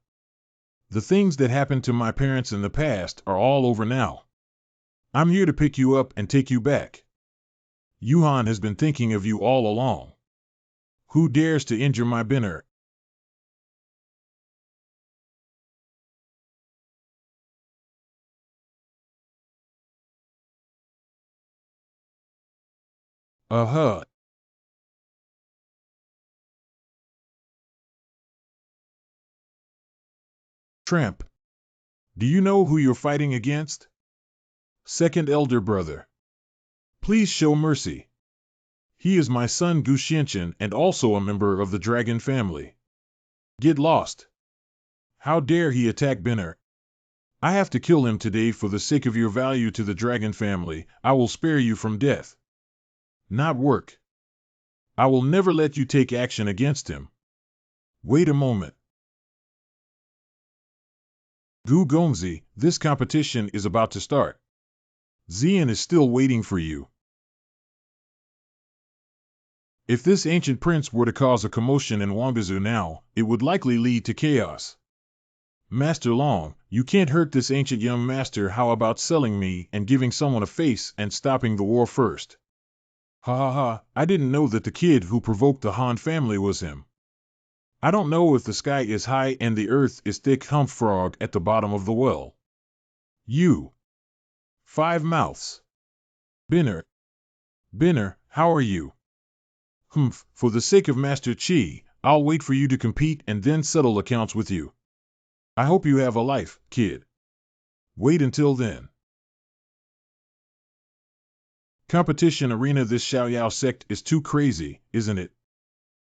The things that happened to my parents in the past are all over now. I'm here to pick you up and take you back. Yuhan has been thinking of you all along. Who dares to injure my Binner? Uh-huh. Tramp. Do you know who you're fighting against? Second elder brother. Please show mercy. He is my son Gu Xianchen and also a member of the Dragon family. Get lost. How dare he attack Binner? I have to kill him today for the sake of your value to the Dragon family. I will spare you from death. Not work. I will never let you take action against him. Wait a moment. Gu Gongzi, this competition is about to start. Xian is still waiting for you. If this ancient prince were to cause a commotion in Wangzhou now, it would likely lead to chaos. Master Long, you can't hurt this ancient young master. How about selling me and giving someone a face and stopping the war first? Ha ha ha, I didn't know that the kid who provoked the Han family was him. I don't know if the sky is high and the earth is thick. Humph frog at the bottom of the well. You. 5 mouths. Binner. Binner, how are you? Humph, for the sake of Master Qi, I'll wait for you to compete and then settle accounts with you. I hope you have a life, kid. Wait until then. Competition arena. This Xiaoyao sect is too crazy, isn't it?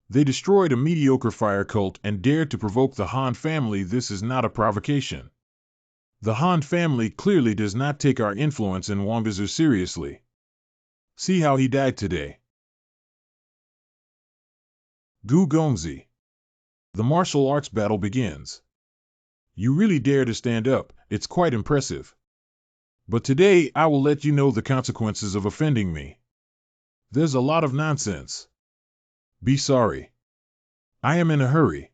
They destroyed a mediocre fire cult and dared to provoke the Han family. This is not a provocation. The Han family clearly does not take our influence in Wangzhou seriously. See how he died today. Gu Gongzi. The martial arts battle begins. You really dare to stand up, it's quite impressive. But today I will let you know the consequences of offending me. There's a lot of nonsense. Be sorry. I am in a hurry.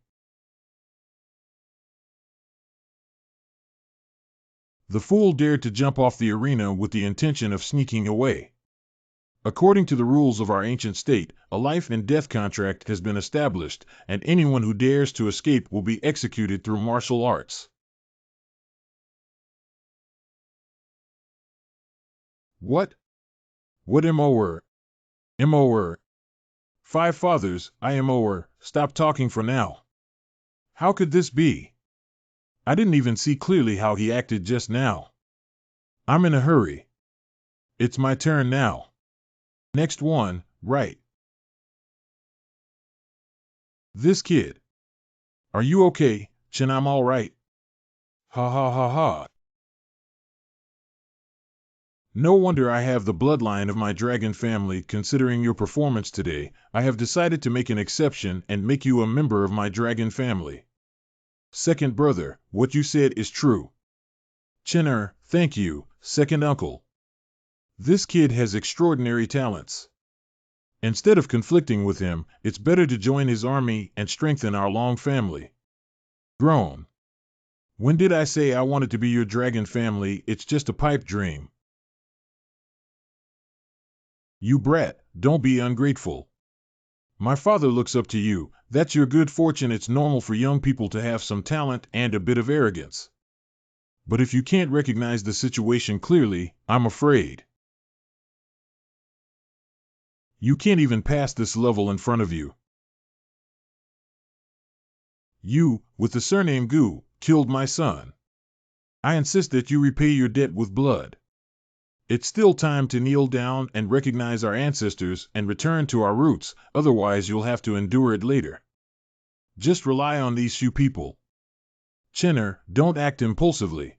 The fool dared to jump off the arena with the intention of sneaking away. According to the rules of our ancient state, a life and death contract has been established, and anyone who dares to escape will be executed through martial arts. What? What MOR? MOR? 5 fathers, I MOR, stop talking for now. How could this be? I didn't even see clearly how he acted just now. I'm in a hurry. It's my turn now. Next one, right. This kid. Are you okay, Chen? I'm all right. Ha ha ha ha. No wonder I have the bloodline of my dragon family. Considering your performance today, I have decided to make an exception and make you a member of my dragon family. Second brother, what you said is true. Chinner, thank you, second uncle. This kid has extraordinary talents. Instead of conflicting with him, it's better to join his army and strengthen our Long family. Groan. When did I say I wanted to be your dragon family? It's just a pipe dream. You brat, don't be ungrateful. My father looks up to you. That's your good fortune. It's normal for young people to have some talent and a bit of arrogance. But if you can't recognize the situation clearly, I'm afraid you can't even pass this level in front of you. You, with the surname Gu, killed my son. I insist that you repay your debt with blood. It's still time to kneel down and recognize our ancestors and return to our roots, otherwise you'll have to endure it later. Just rely on these few people. Chinner, don't act impulsively.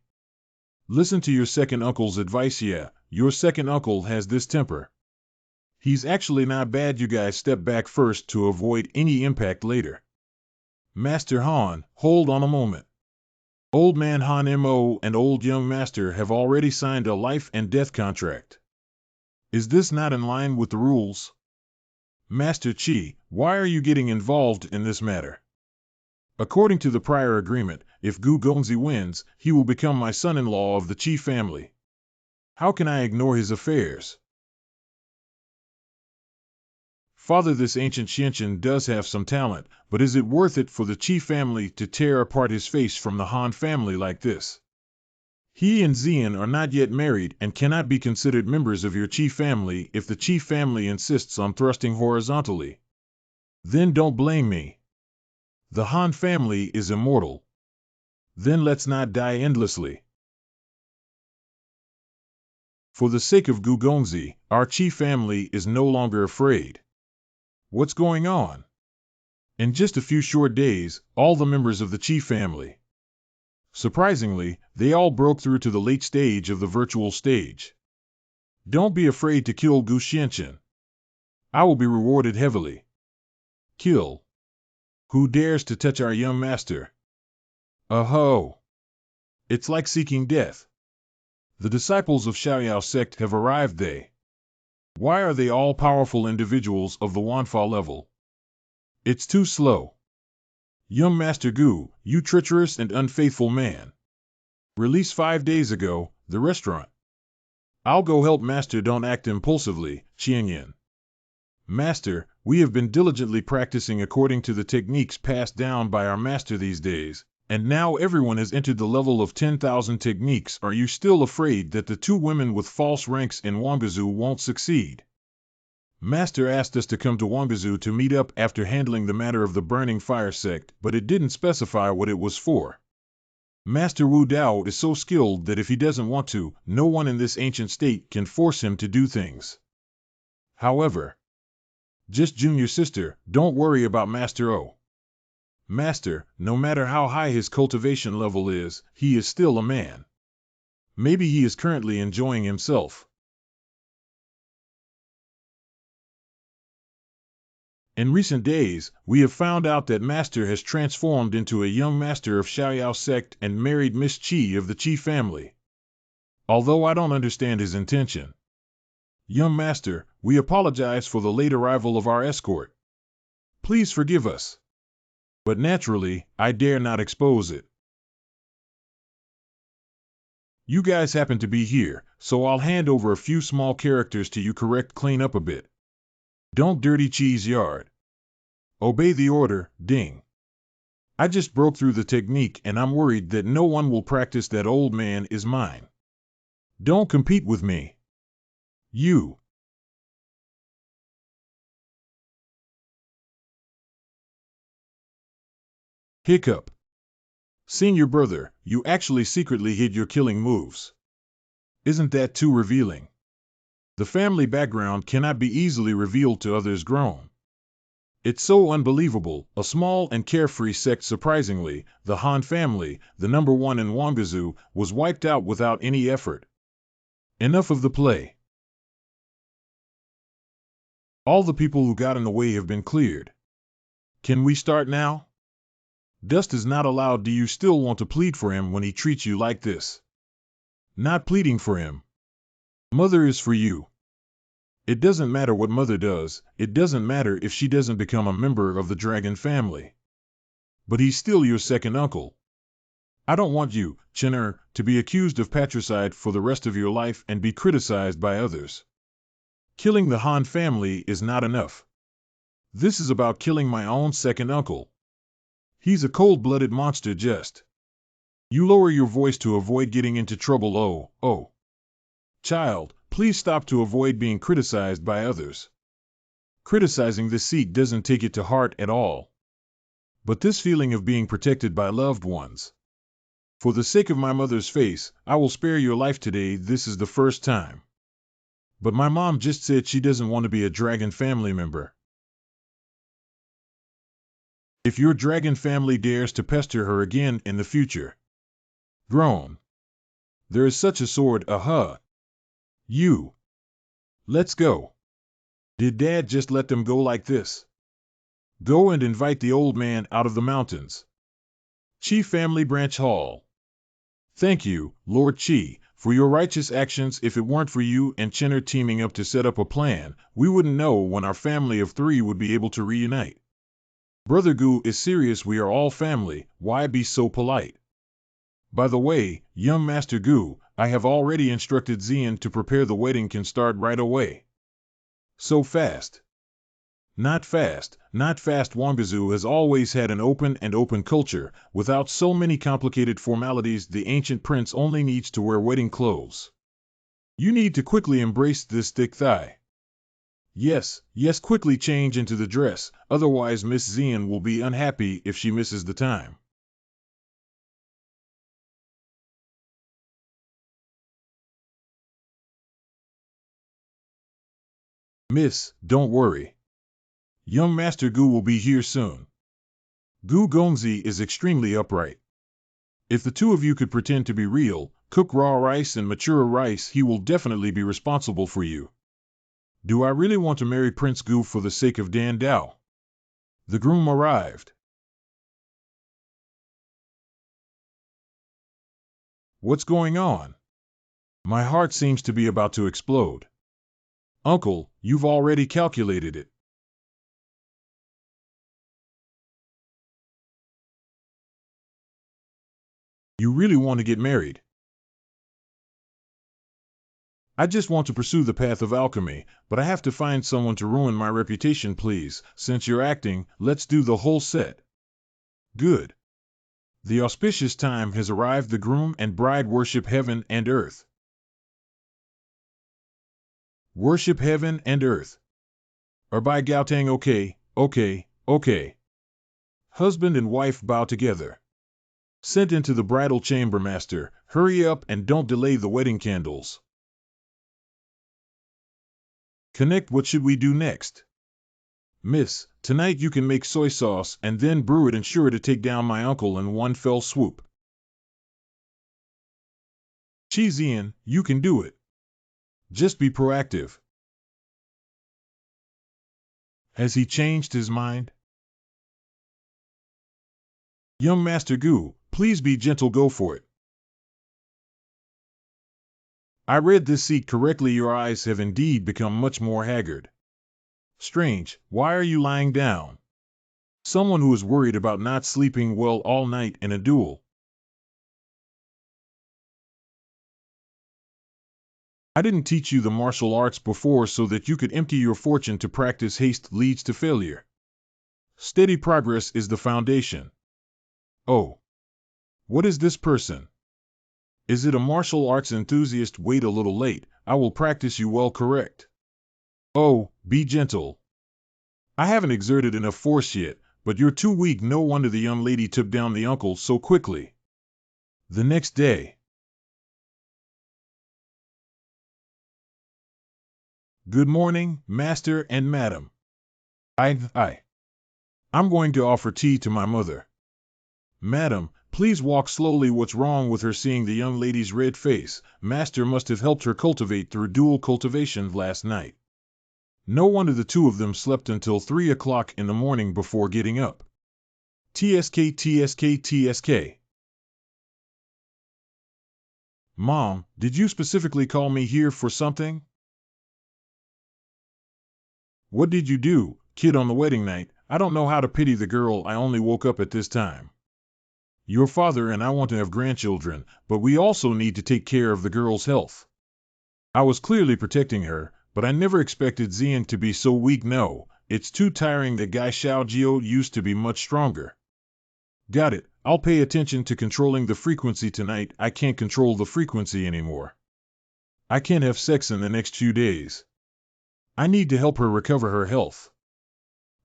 Listen to your second uncle's advice. Yeah, your second uncle has this temper. He's actually not bad. You guys step back first to avoid any impact later. Master Han, hold on a moment. Old Man Han Mo and Old Young Master have already signed a life and death contract. Is this not in line with the rules? Master Chi, why are you getting involved in this matter? According to the prior agreement, if Gu Gongzi wins, he will become my son-in-law of the Chi family. How can I ignore his affairs? Father, this ancient Xianqian does have some talent, but is it worth it for the Chi family to tear apart his face from the Han family like this? He and Xian are not yet married and cannot be considered members of your Chi family if the Chi family insists on thrusting horizontally. Then don't blame me. The Han family is immortal. Then let's not die endlessly. For the sake of Gu Gongzi, our Chi family is no longer afraid. What's going on? In just a few short days, all the members of the Chi family. Surprisingly, they all broke through to the late stage of the virtual stage. Don't be afraid to kill Gu Xianqian. I will be rewarded heavily. Kill. Who dares to touch our young master? Aho! It's like seeking death. The disciples of Xiaoyao sect have arrived. Why are they all powerful individuals of the Wanfa level? It's too slow. Young Master Gu, you treacherous and unfaithful man. Released 5 days ago, the restaurant. I'll go help Master. Don't act impulsively, Qianyan. Master, we have been diligently practicing according to the techniques passed down by our master these days, and now everyone has entered the level of 10,000 techniques. Are you still afraid that the 2 women with false ranks in Wangzhou won't succeed? Master asked us to come to Wangzhou to meet up after handling the matter of the Burning Fire sect, but it didn't specify what it was for. Master Wu Dao is so skilled that if he doesn't want to, no one in this ancient state can force him to do things. However, just junior sister, don't worry about Master O. Master, no matter how high his cultivation level is, he is still a man. Maybe he is currently enjoying himself. In recent days, we have found out that Master has transformed into a young master of Xiaoyao sect and married Miss Qi of the Qi family. Although I don't understand his intention. Young Master, we apologize for the late arrival of our escort. Please forgive us. But naturally, I dare not expose it. You guys happen to be here, so I'll hand over a few small characters to you. Clean up a bit. Don't dirty Qi's yard. Obey the order, ding. I just broke through the technique and I'm worried that no one will practice. That old man is mine. Don't compete with me. You. Hiccup. Senior brother, you actually secretly hid your killing moves. Isn't that too revealing? The family background cannot be easily revealed to others. Grown. It's so unbelievable, a small and carefree sect. Surprisingly, the Han family, the number 1 in Wangzhou, was wiped out without any effort. Enough of the play. All the people who got in the way have been cleared. Can we start now? Dust is not allowed. Do you still want to plead for him when he treats you like this? Not pleading for him. Mother is for you. It doesn't matter what Mother does, it doesn't matter if she doesn't become a member of the Dragon family. But he's still your second uncle. I don't want you, Chinner, to be accused of patricide for the rest of your life and be criticized by others. Killing the Han family is not enough. This is about killing my own second uncle. He's a cold-blooded monster. Just You lower your voice to avoid getting into trouble. Oh, oh. Child, please stop to avoid being criticized by others. Criticizing the Sikh doesn't take it to heart at all. But this feeling of being protected by loved ones. For the sake of my mother's face, I will spare your life today. This is the first time. But my mom just said she doesn't want to be a dragon family member. If your dragon family dares to pester her again in the future. Groan. There is such a sword, You. Let's go. Did Dad just let them go like this? Go and invite the old man out of the mountains. Chi Family Branch Hall. Thank you, Lord Chi, for your righteous actions. If it weren't for you and Chinner teaming up to set up a plan, we wouldn't know when our family of 3 would be able to reunite. Brother Gu is serious. We are all family. Why be so polite? By the way, young Master Gu, I have already instructed Xian to prepare. The wedding can start right away. So fast. Not fast, not fast. Wangazu has always had an open culture, without so many complicated formalities. The ancient prince only needs to wear wedding clothes. You need to quickly embrace this thick thigh. Yes, quickly change into the dress, otherwise Miss Xian will be unhappy if she misses the time. Miss, don't worry. Young Master Gu will be here soon. Gu Gongzi is extremely upright. If the 2 of you could pretend to be real, cook raw rice and mature rice, he will definitely be responsible for you. Do I really want to marry Prince Gu for the sake of Dan Dao? The groom arrived. What's going on? My heart seems to be about to explode. Uncle, you've already calculated it. You really want to get married? I just want to pursue the path of alchemy, but I have to find someone to ruin my reputation. Please, since you're acting, let's do the whole set. Good. The auspicious time has arrived. The groom and bride worship heaven and earth. Worship heaven and earth. By Gauteng. Okay. Husband and wife bow together. Sent into the bridal chamber. Master, hurry up and don't delay the wedding candles. Connect. What should we do next? Miss, tonight you can make soy sauce and then brew it. Ensure to take down my uncle in one fell swoop. Xian, you can do it. Just be proactive. Has he changed his mind? Young Master Gu, please be gentle. Go for it. I read this seat correctly. Your eyes have indeed become much more haggard. Strange, why are you lying down? Someone who is worried about not sleeping well all night in a duel. I didn't teach you the martial arts before so that you could empty your fortune to practice. Haste leads to failure. Steady progress is the foundation. Oh. What is this person? Is it a martial arts enthusiast? Wait a little late, I will practice you well. Correct. Oh, be gentle. I haven't exerted enough force yet, but you're too weak. No wonder the young lady took down the uncle so quickly. The next day. Good morning, Master and Madam. I'm going to offer tea to my mother. Madam, please walk slowly. What's wrong with her? Seeing the young lady's red face, Master must have helped her cultivate through dual cultivation last night. No wonder the 2 of them slept until 3 o'clock in the morning before getting up. TSK. Mom, did you specifically call me here for something? What did you do, kid, on the wedding night? I don't know how to pity the girl. I only woke up at this time. Your father and I want to have grandchildren, but we also need to take care of the girl's health. I was clearly protecting her, but I never expected Xian to be so weak. No, it's too tiring. The guy Xiao Jiao used to be much stronger. Got it. I'll pay attention to controlling the frequency tonight. I can't control the frequency anymore. I can't have sex in the next few days. I need to help her recover her health.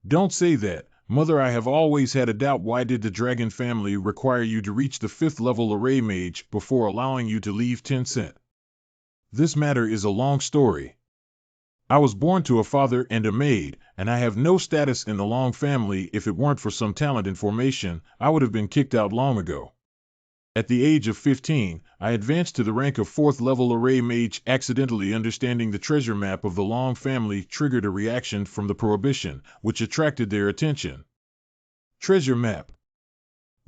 Don't say that, Mother. I have always had a doubt. Why did the dragon family require you to reach the 5th level array mage before allowing you to leave Tencent? This matter is a long story. I was born to a father and a maid, and I have no status in the Long family. If it weren't for some talent in formation, I would have been kicked out long ago. At the age of 15, I advanced to the rank of 4th level array mage. Accidentally understanding the treasure map of the Long family triggered a reaction from the prohibition, which attracted their attention. Treasure map.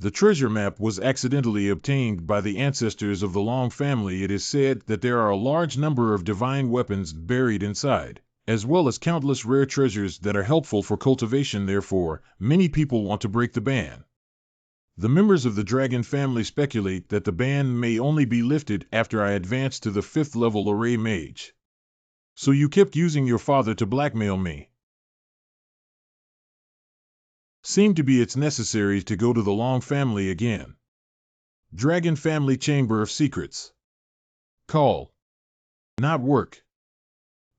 The treasure map was accidentally obtained by the ancestors of the Long family. It is said that there are a large number of divine weapons buried inside, as well as countless rare treasures that are helpful for cultivation. Therefore, many people want to break the ban. The members of the dragon family speculate that the ban may only be lifted after I advance to the 5th level array mage. So you kept using your father to blackmail me. Seemed to be it's necessary to go to the Long family again. Dragon Family Chamber of Secrets. Call. Not work.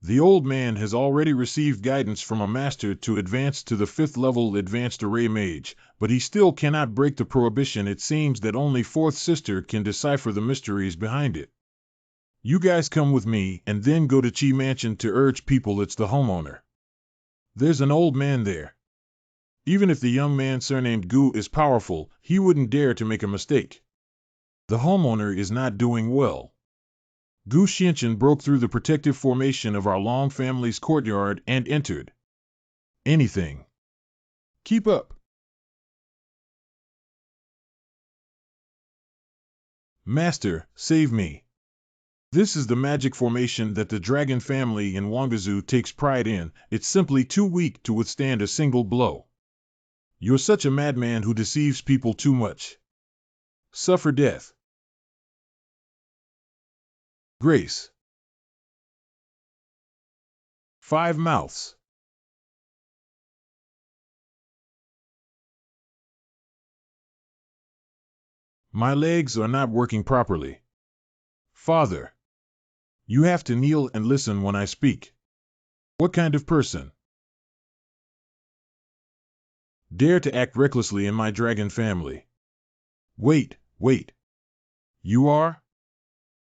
The old man has already received guidance from a master to advance to the 5th level advanced array mage, but he still cannot break the prohibition. It seems that only 4th sister can decipher the mysteries behind it. You guys come with me and then go to Chi Mansion to urge people. It's the homeowner. There's an old man there. Even if the young man surnamed Gu is powerful, he wouldn't dare to make a mistake. The homeowner is not doing well. Gu Xianchen broke through the protective formation of our Long family's courtyard and entered. Anything. Keep up. Master, save me. This is the magic formation that the dragon family in Wangzhou takes pride in. It's simply too weak to withstand a single blow. You're such a madman who deceives people too much. Suffer death. Grace. 5 mouths. My legs are not working properly. Father. You have to kneel and listen when I speak. What kind of person dare to act recklessly in my dragon family? Wait. You are?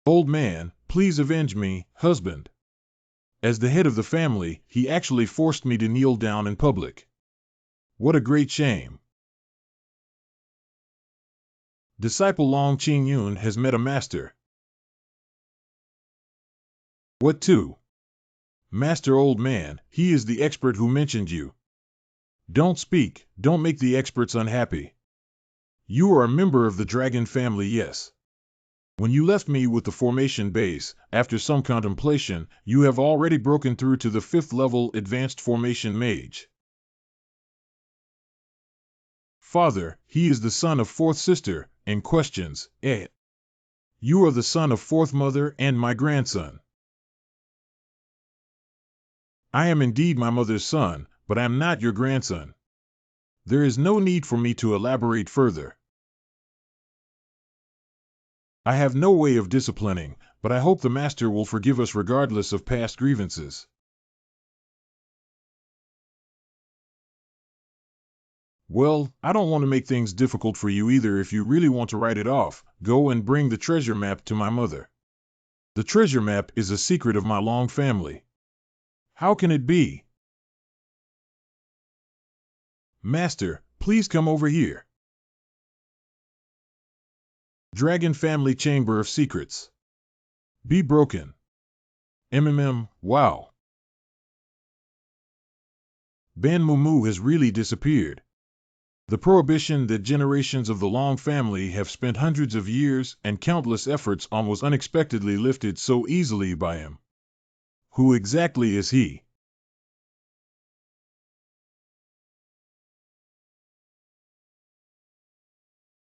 Old man, please avenge me, husband. As the head of the family, he actually forced me to kneel down in public. What a great shame. Disciple Long Qingyun has met a master. What to? Master, old man, he is the expert who mentioned you. Don't speak, don't make the experts unhappy. You are a member of the dragon family, yes. When you left me with the formation base, after some contemplation, you have already broken through to the 5th level advanced formation mage. Father, he is the son of 4th sister, and questions, eh? You are the son of 4th mother and my grandson. I am indeed my mother's son, but I am not your grandson. There is no need for me to elaborate further. I have no way of disciplining, but I hope the master will forgive us regardless of past grievances. Well, I don't want to make things difficult for you either. If you really want to write it off, go and bring the treasure map to my mother. The treasure map is a secret of my Long family. How can it be? Master, please come over here. Dragon Family Chamber of Secrets. Be broken. Wow. Ban Mumu has really disappeared. The prohibition that generations of the Long family have spent hundreds of years and countless efforts on was unexpectedly lifted so easily by him. Who exactly is he?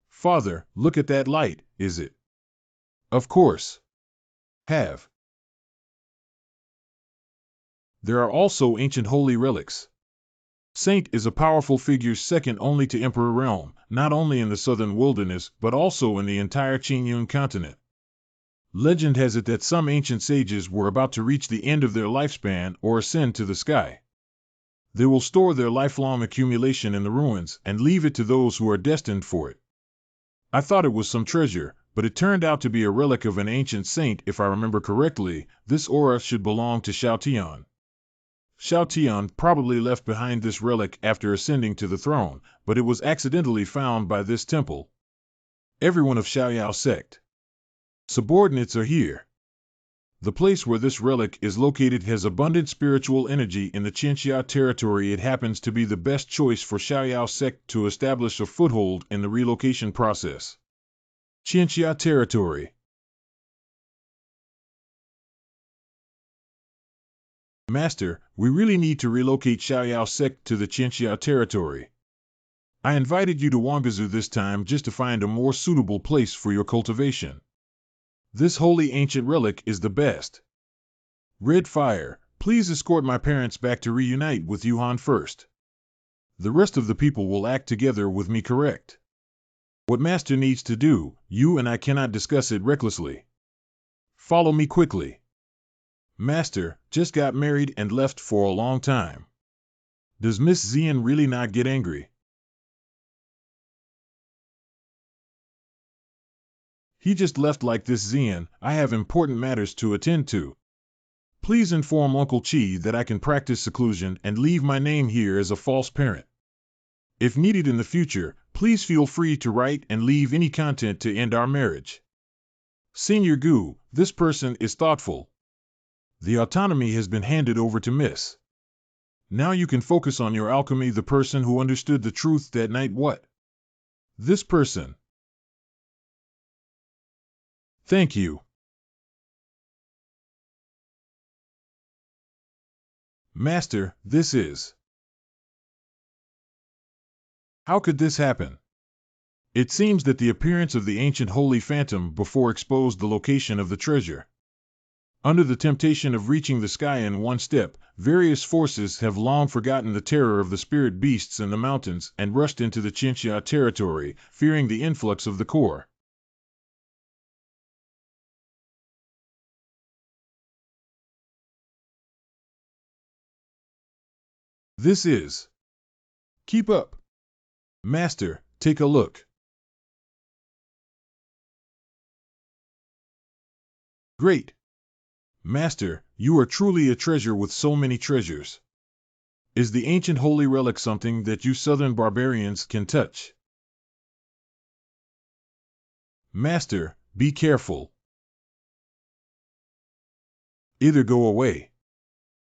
Father, look at that light, is it? Of course. Have. There are also ancient holy relics. Saint is a powerful figure second only to Emperor Realm, not only in the southern wilderness, but also in the entire Qingyun continent. Legend has it that some ancient sages were about to reach the end of their lifespan or ascend to the sky. They will store their lifelong accumulation in the ruins and leave it to those who are destined for it. I thought it was some treasure, but it turned out to be a relic of an ancient saint. If I remember correctly, this aura should belong to Xiao Tian. Xiao Tian probably left behind this relic after ascending to the throne, but it was accidentally found by this temple. Everyone of Xiaoyao sect. Subordinates are here. The place where this relic is located has abundant spiritual energy in the Qianxia territory. It happens to be the best choice for Xiaoyao sect to establish a foothold in the relocation process. Qianxia territory. Master, we really need to relocate Xiaoyao sect to the Qianxia territory. I invited you to Wangzhou this time just to find a more suitable place for your cultivation. This holy ancient relic is the best. Red Fire, please escort my parents back to reunite with Yuhan first. The rest of the people will act together with me, correct? What Master needs to do, you and I cannot discuss it recklessly. Follow me quickly. Master, just got married and left for a long time. Does Miss Zian really not get angry? He just left like this, Zian. I have important matters to attend to. Please inform Uncle Chi that I can practice seclusion and leave my name here as a false parent. If needed in the future, please feel free to write and leave any content to end our marriage. Senior Gu, this person is thoughtful. The autonomy has been handed over to Miss. Now you can focus on your alchemy. The person who understood the truth that night. What? This person. Thank you. Master, this is. How could this happen? It seems that the appearance of the ancient holy phantom before exposed the location of the treasure. Under the temptation of reaching the sky in one step, various forces have long forgotten the terror of the spirit beasts in the mountains and rushed into the Qianxia territory, fearing the influx of the core. This is. Keep up. Master, take a look. Great. Master, you are truly a treasure with so many treasures. Is the ancient holy relic something that you southern barbarians can touch? Master, be careful. Either go away.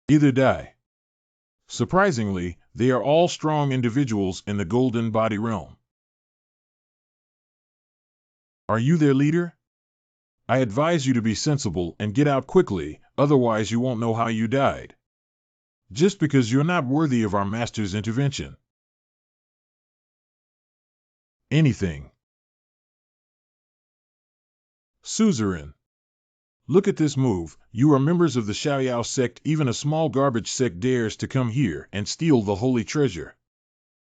Either die. Surprisingly, they are all strong individuals in the golden body realm. Are you their leader? I advise you to be sensible and get out quickly, otherwise you won't know how you died. Just because you're not worthy of our master's intervention. Anything. Suzerain. Look at this move. You are members of the Xiaoyao sect. Even a small garbage sect dares to come here and steal the holy treasure.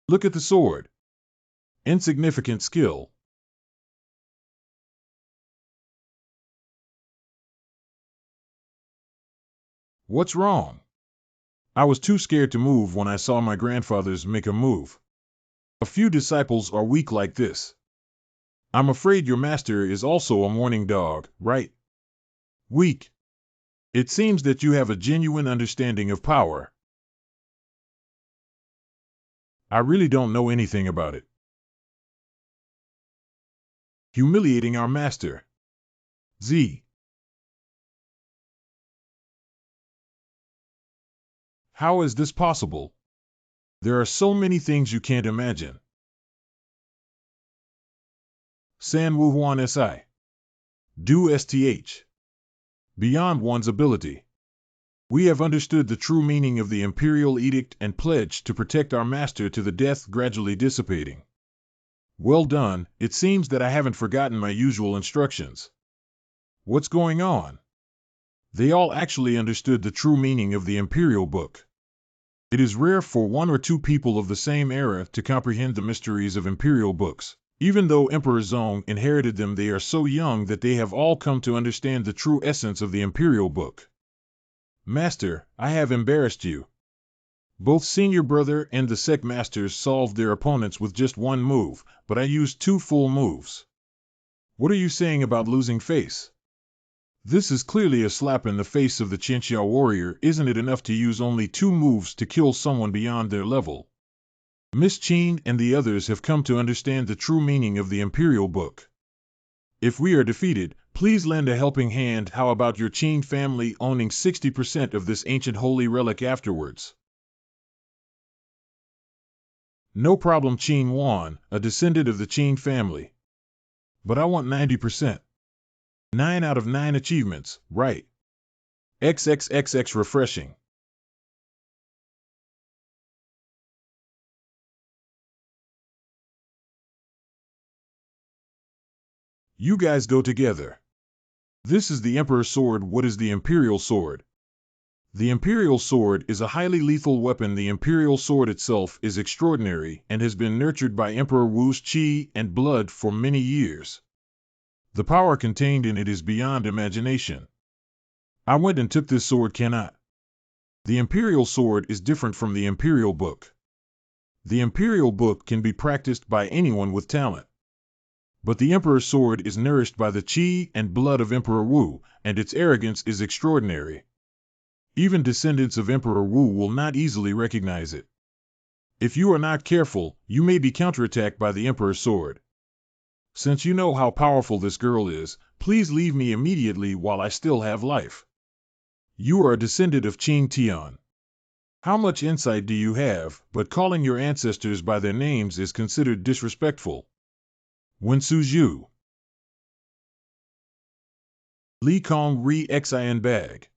Look at the sword. Insignificant skill. What's wrong? I was too scared to move when I saw my grandfathers make a move. A few disciples are weak like this. I'm afraid your master is also a mourning dog, right? Weak. It seems that you have a genuine understanding of power. I really don't know anything about it. Humiliating our master. Z. How is this possible? There are so many things you can't imagine. San Wu Huan Si. Do STH. Beyond one's ability. We have understood the true meaning of the imperial edict and pledged to protect our master to the death gradually dissipating. Well done, it seems that I haven't forgotten my usual instructions. What's going on? They all actually understood the true meaning of the imperial book. It is rare for one or two people of the same era to comprehend the mysteries of imperial books. Even though Emperor Zong inherited them, they are so young that they have all come to understand the true essence of the imperial book. Master, I have embarrassed you. Both Senior Brother and the Sect Masters solved their opponents with just one move, but I used 2 full moves. What are you saying about losing face? This is clearly a slap in the face of the Qianxiao warrior. Isn't it enough to use only 2 moves to kill someone beyond their level? Miss Qin and the others have come to understand the true meaning of the Imperial Book. If we are defeated, please lend a helping hand. How about your Qin family owning 60% of this ancient holy relic afterwards? No problem, Qin Wan, a descendant of the Qin family. But I want 90%. 9 out of 9 achievements, right? XXXX refreshing. You guys go together. This is the Emperor's sword. What is the Imperial sword? The Imperial sword is a highly lethal weapon. The Imperial sword itself is extraordinary and has been nurtured by Emperor Wu's qi and blood for many years. The power contained in it is beyond imagination. I went and took this sword. Cannot. The Imperial sword is different from the Imperial book. The Imperial book can be practiced by anyone with talent. But the Emperor's sword is nourished by the qi and blood of Emperor Wu, and its arrogance is extraordinary. Even descendants of Emperor Wu will not easily recognize it. If you are not careful, you may be counterattacked by the Emperor's sword. Since you know how powerful this girl is, please leave me immediately while I still have life. You are a descendant of Qing Tian. How much insight do you have? But calling your ancestors by their names is considered disrespectful. Wen Suzhu. Li Kong Ri Xin Bag.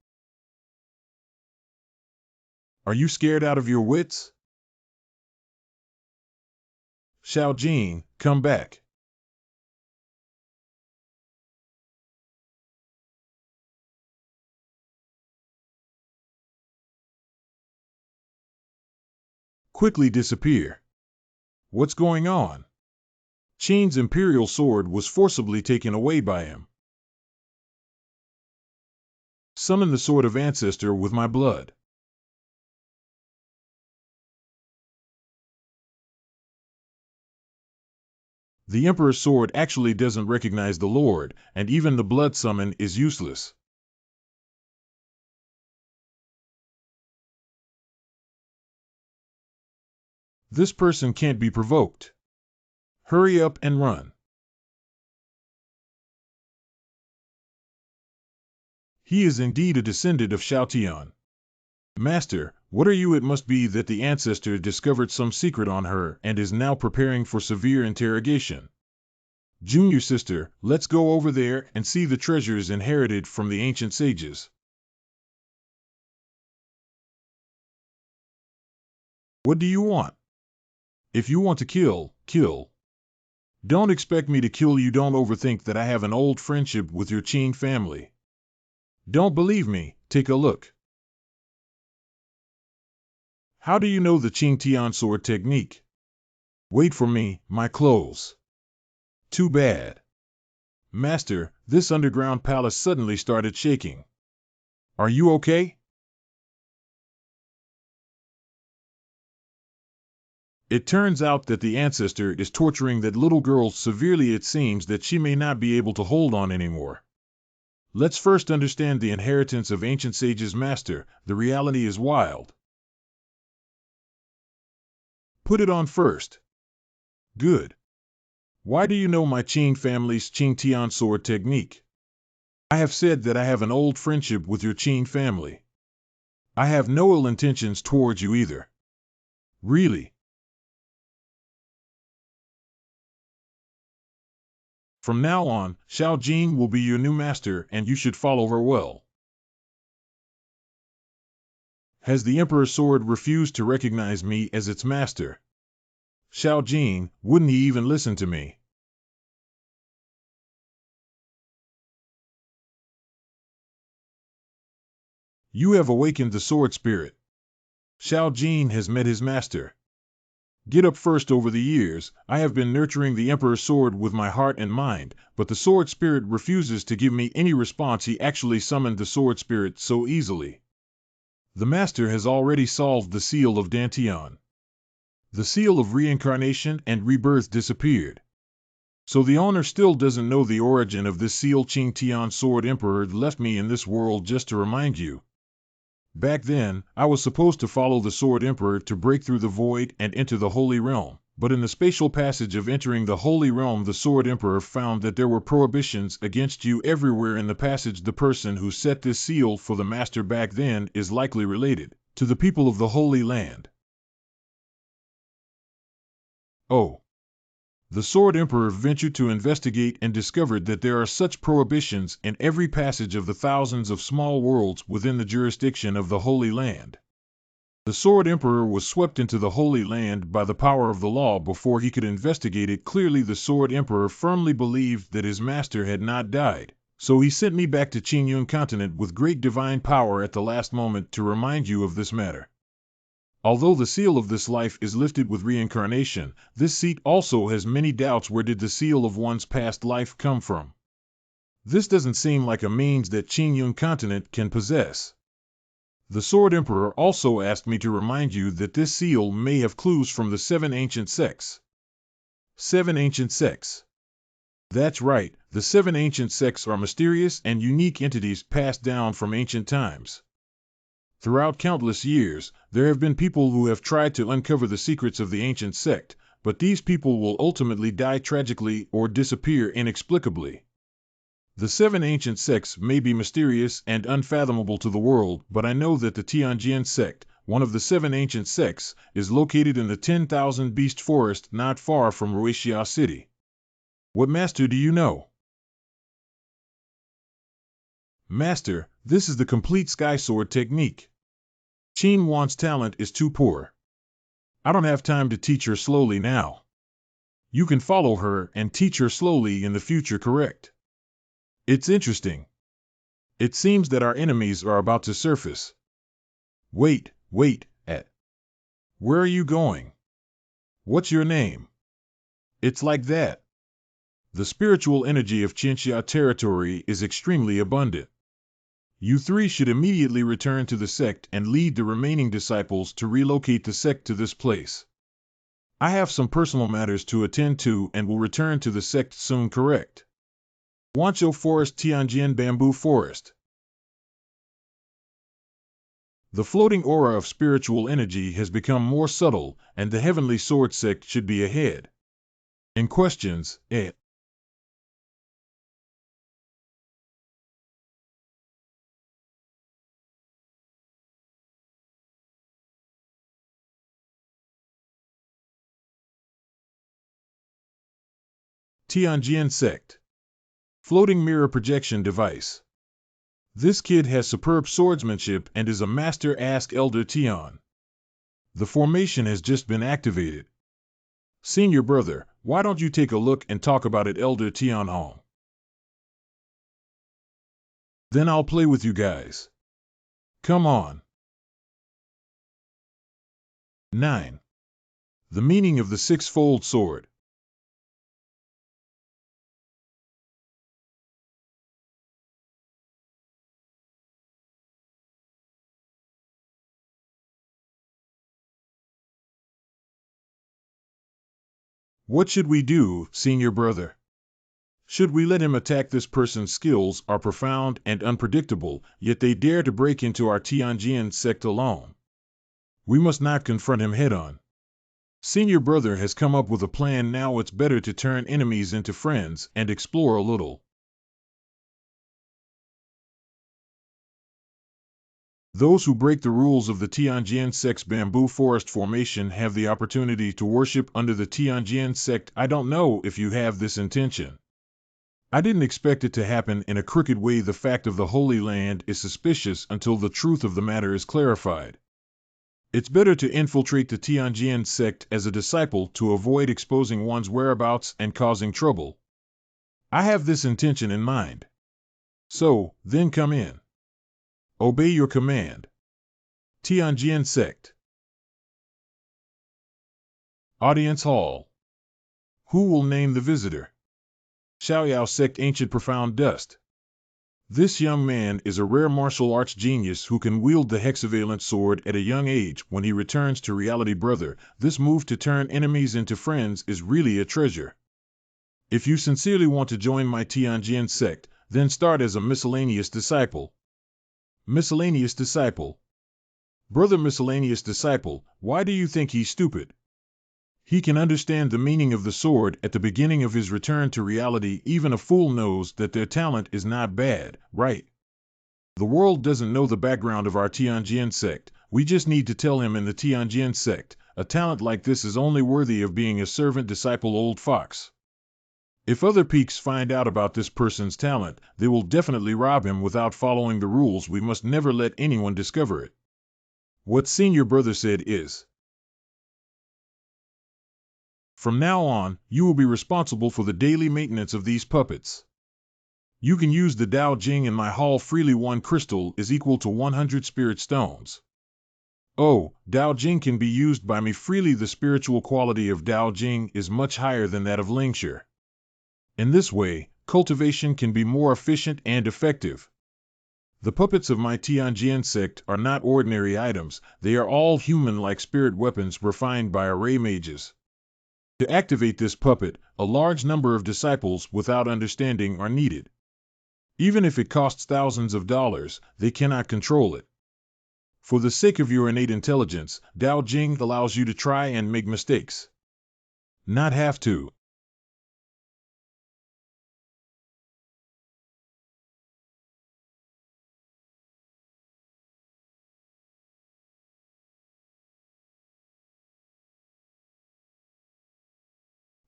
Are you scared out of your wits? Xiao Jing, come back. Quickly disappear. What's going on? Qin's imperial sword was forcibly taken away by him. Summon the sword of ancestor with my blood. The Emperor's sword actually doesn't recognize the Lord, and even the blood summon is useless. This person can't be provoked. Hurry up and run. He is indeed a descendant of Xiaotian. Master, what are you? It must be that the ancestor discovered some secret on her and is now preparing for severe interrogation. Junior sister, let's go over there and see the treasures inherited from the ancient sages. What do you want? If you want to kill, kill. Don't expect me to kill you. Don't overthink that. I have an old friendship with your Qing family. Don't believe me? Take a look. How do you know the Qing Tian sword technique? Wait for me, my clothes. Too bad. Master, this underground palace suddenly started shaking. Are you okay? It turns out that the ancestor is torturing that little girl severely. It seems that she may not be able to hold on anymore. Let's first understand the inheritance of ancient sages. Master, the reality is wild. Put it on first. Good. Why do you know my Qing family's Qing Tian sword technique? I have said that I have an old friendship with your Qing family. I have no ill intentions towards you either. Really? From now on, Xiao Jing will be your new master and you should follow her well. Has the Emperor's sword refused to recognize me as its master? Xiao Jing, wouldn't he even listen to me? You have awakened the sword spirit. Xiao Jin has met his master. Get up first. Over the years, I have been nurturing the Emperor's sword with my heart and mind, but the sword spirit refuses to give me any response. He actually summoned the sword spirit so easily. The master has already solved the seal of Dantian. The seal of reincarnation and rebirth disappeared. So the owner still doesn't know the origin of this seal. Qing Tian Sword Emperor left me in this world just to remind you. Back then, I was supposed to follow the Sword Emperor to break through the void and enter the Holy Realm, but in the spatial passage of entering the Holy Realm, the Sword Emperor found that there were prohibitions against you everywhere in the passage. The person who set this seal for the master back then is likely related to the people of the Holy Land. Oh. The Sword Emperor ventured to investigate and discovered that there are such prohibitions in every passage of the thousands of small worlds within the jurisdiction of the Holy Land. The Sword Emperor was swept into the Holy Land by the power of the law before he could investigate it clearly. The Sword Emperor firmly believed that his master had not died, so he sent me back to Qingyun continent with great divine power at the last moment to remind you of this matter. Although the seal of this life is lifted with reincarnation, this seat also has many doubts. Where did the seal of one's past life come from? This doesn't seem like a means that Qingyun continent can possess. The Sword Emperor also asked me to remind you that this seal may have clues from the 7 ancient sects. 7 ancient sects. That's right, the 7 ancient sects are mysterious and unique entities passed down from ancient times. Throughout countless years, there have been people who have tried to uncover the secrets of the ancient sect, but these people will ultimately die tragically or disappear inexplicably. The 7 ancient sects may be mysterious and unfathomable to the world, but I know that the Tianjin sect, one of the 7 ancient sects, is located in the 10,000 Beast Forest not far from Ruixia City. What master do you know? Master, this is the complete sky sword technique. Qin Wan's talent is too poor. I don't have time to teach her slowly now. You can follow her and teach her slowly in the future, correct? It's interesting. It seems that our enemies are about to surface. Wait, where are you going? What's your name? It's like that. The spiritual energy of Qinxia territory is extremely abundant. You 3 should immediately return to the sect and lead the remaining disciples to relocate the sect to this place. I have some personal matters to attend to and will return to the sect soon, correct? Wanzhou Forest, Tianjin Bamboo Forest. The floating aura of spiritual energy has become more subtle, and the Heavenly Sword sect should be ahead. In questions, Tianjin sect. Floating mirror projection device. This kid has superb swordsmanship and is a master. Ask Elder Tian. The formation has just been activated. Senior brother, why don't you take a look and talk about it? Elder Tian Hong. Then I'll play with you guys. Come on. 9. The meaning of the six-fold sword. What should we do, senior brother? Should we let him attack? This person's skills are profound and unpredictable, yet they dare to break into our Tianjin sect alone. We must not confront him head-on. Senior brother has come up with a plan. Now it's better to turn enemies into friends and explore a little. Those who break the rules of the Tianjin sect's bamboo forest formation have the opportunity to worship under the Tianjin sect. I don't know if you have this intention. I didn't expect it to happen in a crooked way. The fact of the Holy Land is suspicious until the truth of the matter is clarified. It's better to infiltrate the Tianjin sect as a disciple to avoid exposing one's whereabouts and causing trouble. I have this intention in mind. So, then come in. Obey your command. Tianjin sect. Audience Hall. Who will name the visitor? Xiaoyao Sect Ancient Profound Dust. This young man is a rare martial arts genius who can wield the hexavalent sword at a young age. When he returns to reality, brother, this move to turn enemies into friends is really a treasure. If you sincerely want to join my Tianjin sect, then start as a miscellaneous disciple. Miscellaneous disciple. Brother miscellaneous disciple, why do you think he's stupid? He can understand the meaning of the sword at the beginning of his return to reality. Even a fool knows that their talent is not bad, right? The world doesn't know the background of our Tianjin sect. We just need to tell him in the Tianjin sect, a talent like this is only worthy of being a servant disciple, old fox. If other peaks find out about this person's talent, they will definitely rob him without following the rules. We must never let anyone discover it. What senior brother said is, from now on, you will be responsible for the daily maintenance of these puppets. You can use the Dao Jing in my hall freely. 1 crystal is equal to 100 spirit stones. Oh, Dao Jing can be used by me freely. The spiritual quality of Dao Jing is much higher than that of Lingshi. In this way, cultivation can be more efficient and effective. The puppets of my Tianjin sect are not ordinary items. They are all human-like spirit weapons refined by array mages. To activate this puppet, a large number of disciples without understanding are needed. Even if it costs thousands of dollars, they cannot control it. For the sake of your innate intelligence, Dao Jing allows you to try and make mistakes. Not have to.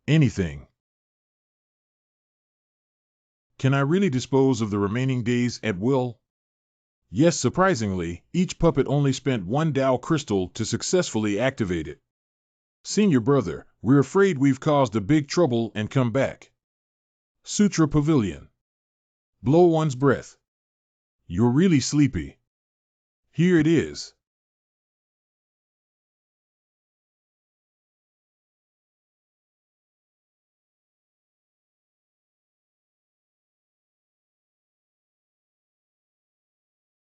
Anything. Can I really dispose of the remaining days at will? Yes, surprisingly, each puppet only spent 1 Dao crystal to successfully activate it. Senior brother, we're afraid we've caused a big trouble and come back. Sutra Pavilion. Blow one's breath. You're really sleepy. Here it is.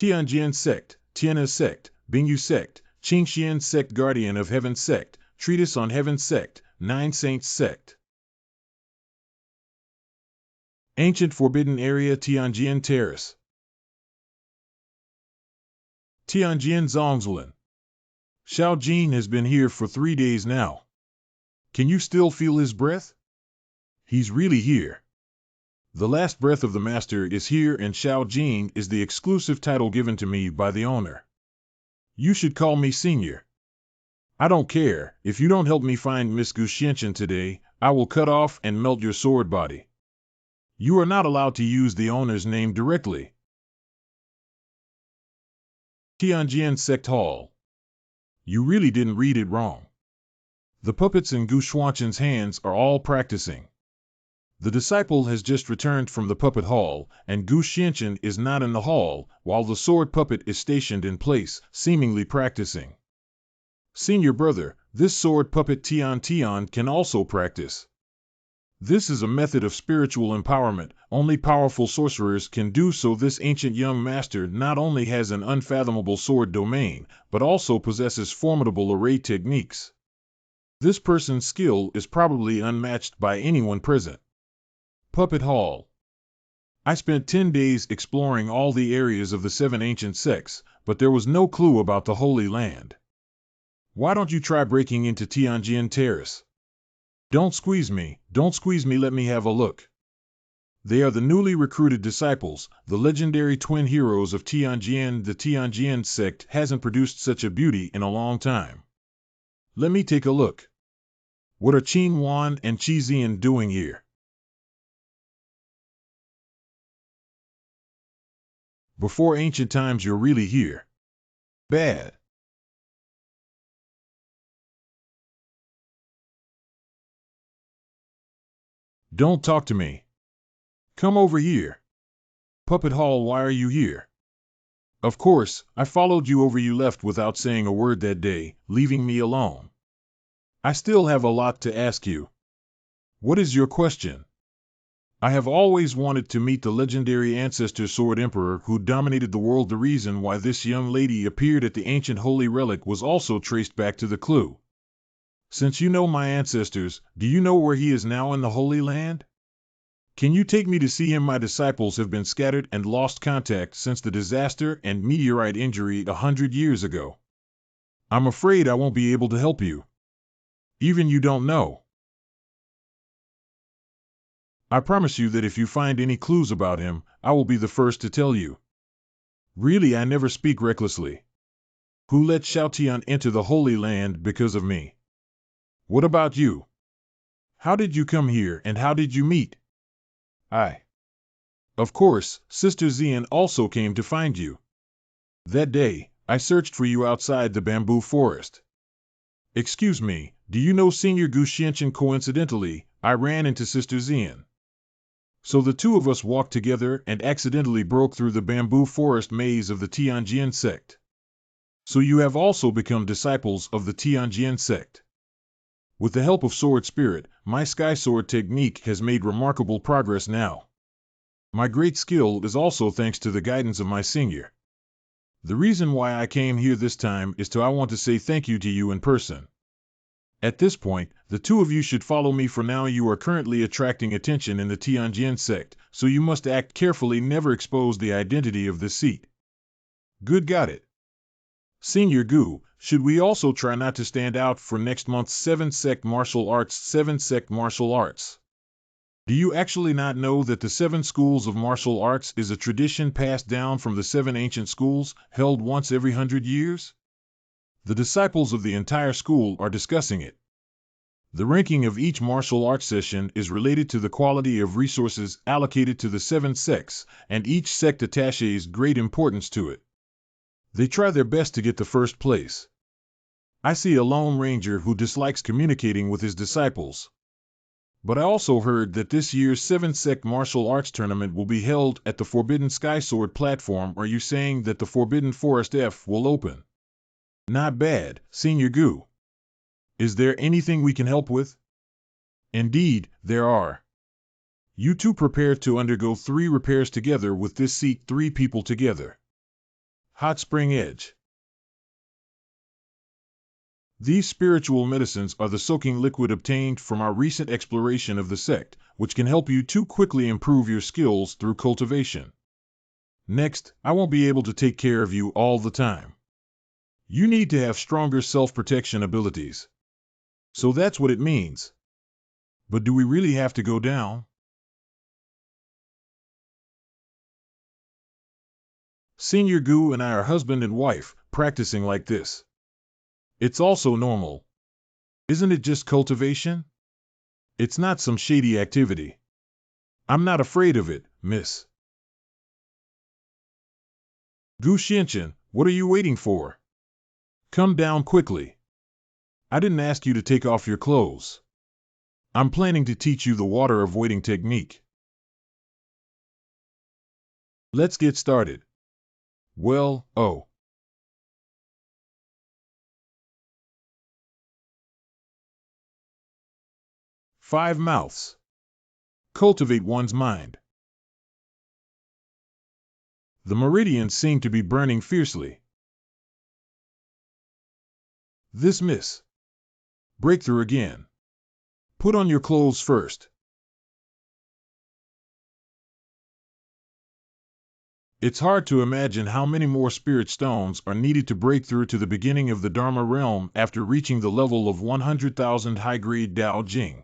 Tianjin sect, Tiana sect, Bingyu sect, Qingxian sect, Guardian of Heaven sect, Treatise on Heaven sect, 9 Saints sect. Ancient Forbidden Area, Tianjin Terrace. Tianjin Zongzulin. Xiao Jin has been here for 3 days now. Can you still feel his breath? He's really here. The last breath of the master is here, and Xiao Jin is the exclusive title given to me by the owner. You should call me senior. I don't care. If you don't help me find Miss Gu Xianchen today, I will cut off and melt your sword body. You are not allowed to use the owner's name directly. Tianjin Sect Hall. You really didn't read it wrong. The puppets in Gu Xuanchen's hands are all practicing. The disciple has just returned from the puppet hall, and Gu Xianchen is not in the hall, while the sword puppet is stationed in place, seemingly practicing. Senior brother, this sword puppet Tian Tian can also practice. This is a method of spiritual empowerment. Only powerful sorcerers can do so. This ancient young master not only has an unfathomable sword domain, but also possesses formidable array techniques. This person's skill is probably unmatched by anyone present. Puppet Hall. I spent 10 days exploring all the areas of the 7 ancient sects, but there was no clue about the Holy Land. Why don't you try breaking into Tianjin Terrace? Don't squeeze me, let me have a look. They are the newly recruited disciples, the legendary twin heroes of Tianjin. The Tianjin sect hasn't produced such a beauty in a long time. Let me take a look. What are Qin Wan and Qi Zian doing here? Before ancient times, you're really here. Bad. Don't talk to me. Come over here. Puppet Hall, why are you here? Of course, I followed you over. You left without saying a word that day, leaving me alone. I still have a lot to ask you. What is your question? I have always wanted to meet the legendary ancestor Sword Emperor who dominated the world. The reason why this young lady appeared at the ancient holy relic was also traced back to the clue. Since you know my ancestors, do you know where he is now in the Holy Land? Can you take me to see him? My disciples have been scattered and lost contact since the disaster and meteorite injury 100 years ago. I'm afraid I won't be able to help you. Even you don't know. I promise you that if you find any clues about him, I will be the first to tell you. Really, I never speak recklessly. Who let Xiaotian enter the Holy Land because of me? What about you? How did you come here and how did you meet? Of course, Sister Xian also came to find you. That day, I searched for you outside the bamboo forest. Excuse me, do you know Senior Gu Xianchen? Coincidentally, I ran into Sister Xian. So the two of us walked together and accidentally broke through the bamboo forest maze of the Tianjian sect. So you have also become disciples of the Tianjian sect. With the help of Sword Spirit, my Sky Sword technique has made remarkable progress now. My great skill is also thanks to the guidance of my senior. The reason why I came here this time is I want to say thank you to you in person. At this point, the two of you should follow me. For now you are currently attracting attention in the Tianjian sect, so you must act carefully, never expose the identity of this seat. Good, got it. Senior Gu, should we also try not to stand out for next month's 7 Sect Martial Arts? 7 Sect Martial Arts. Do you actually not know that the 7 schools of martial arts is a tradition passed down from the 7 ancient schools, held once every 100 years? The disciples of the entire school are discussing it. The ranking of each martial arts session is related to the quality of resources allocated to the 7 sects, and each sect attaches great importance to it. They try their best to get the first place. I see a lone ranger who dislikes communicating with his disciples. But I also heard that this year's 7 Sect Martial Arts Tournament will be held at the Forbidden Sky Sword platform. Are you saying that the Forbidden Forest F will open? Not bad, Senior Gu. Is there anything we can help with? Indeed, there are. You two prepare to undergo 3 repairs together with this seat. 3 people together. Hot Spring Edge. These spiritual medicines are the soaking liquid obtained from our recent exploration of the sect, which can help you to quickly improve your skills through cultivation. Next, I won't be able to take care of you all the time. You need to have stronger self-protection abilities. So that's what it means. But do we really have to go down? Senior Gu and I are husband and wife, practicing like this. It's also normal. Isn't it just cultivation? It's not some shady activity. I'm not afraid of it, miss. Gu Xianchen, what are you waiting for? Come down quickly. I didn't ask you to take off your clothes. I'm planning to teach you the water of waiting technique. Let's get started. Well, 5 mouths. Cultivate one's mind. The meridians seem to be burning fiercely. This miss. Breakthrough again. Put on your clothes first. It's hard to imagine how many more spirit stones are needed to break through to the beginning of the Dharma realm after reaching the level of 100,000 high-grade Dao Jing.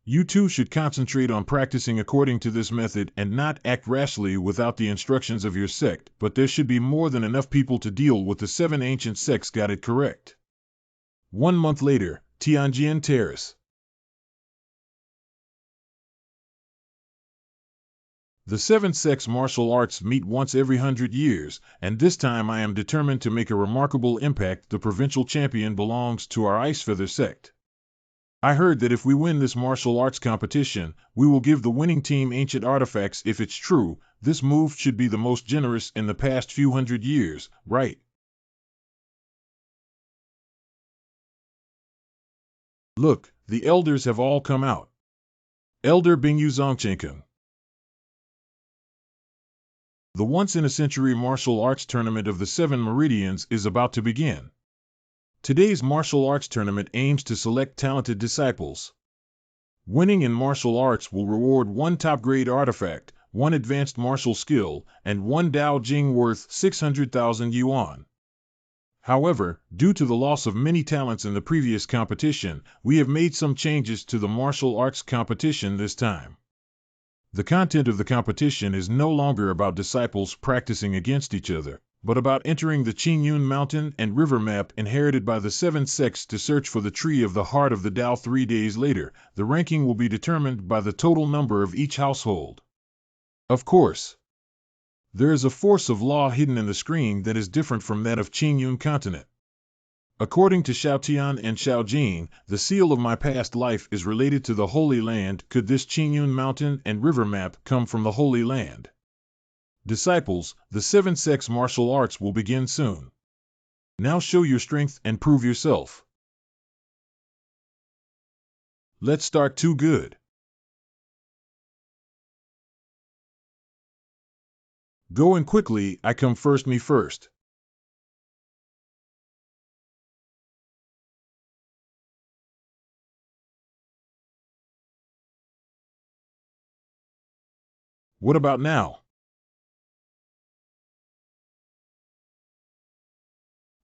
You too should concentrate on practicing according to this method and not act rashly without the instructions of your sect, but there should be more than enough people to deal with. The 7 ancient sects got it correct. 1 month later, Tianjian Terrace. The 7 sects martial arts meet once every 100 years, and this time I am determined to make a remarkable impact. The provincial champion belongs to our Ice Feather sect. I heard that if we win this martial arts competition, we will give the winning team ancient artifacts. If it's true, this move should be the most generous in the past few 100 years, right? Look, the elders have all come out. Elder Bingyu Zongchenkun. The once-in-a-century martial arts tournament of the Seven Meridians is about to begin. Today's martial arts tournament aims to select talented disciples. Winning in martial arts will reward one top-grade artifact, one advanced martial skill, and one Dao Jing worth 600,000 yuan. However, due to the loss of many talents in the previous competition, we have made some changes to the martial arts competition this time. The content of the competition is no longer about disciples practicing against each other, but about entering the Qingyun Mountain and River map inherited by the seven sects to search for the Tree of the Heart of the Tao 3 days later. The ranking will be determined by the total number of each household. Of course, there is a force of law hidden in the screen that is different from that of Qingyun continent. According to Xiaotian and Xiaojin, the seal of my past life is related to the Holy Land. Could this Qingyun Mountain and River map come from the Holy Land? Disciples, the seven sects martial arts will begin soon. Now show your strength and prove yourself. Let's start. Too good. Go in quickly, I come first, me first. What about now?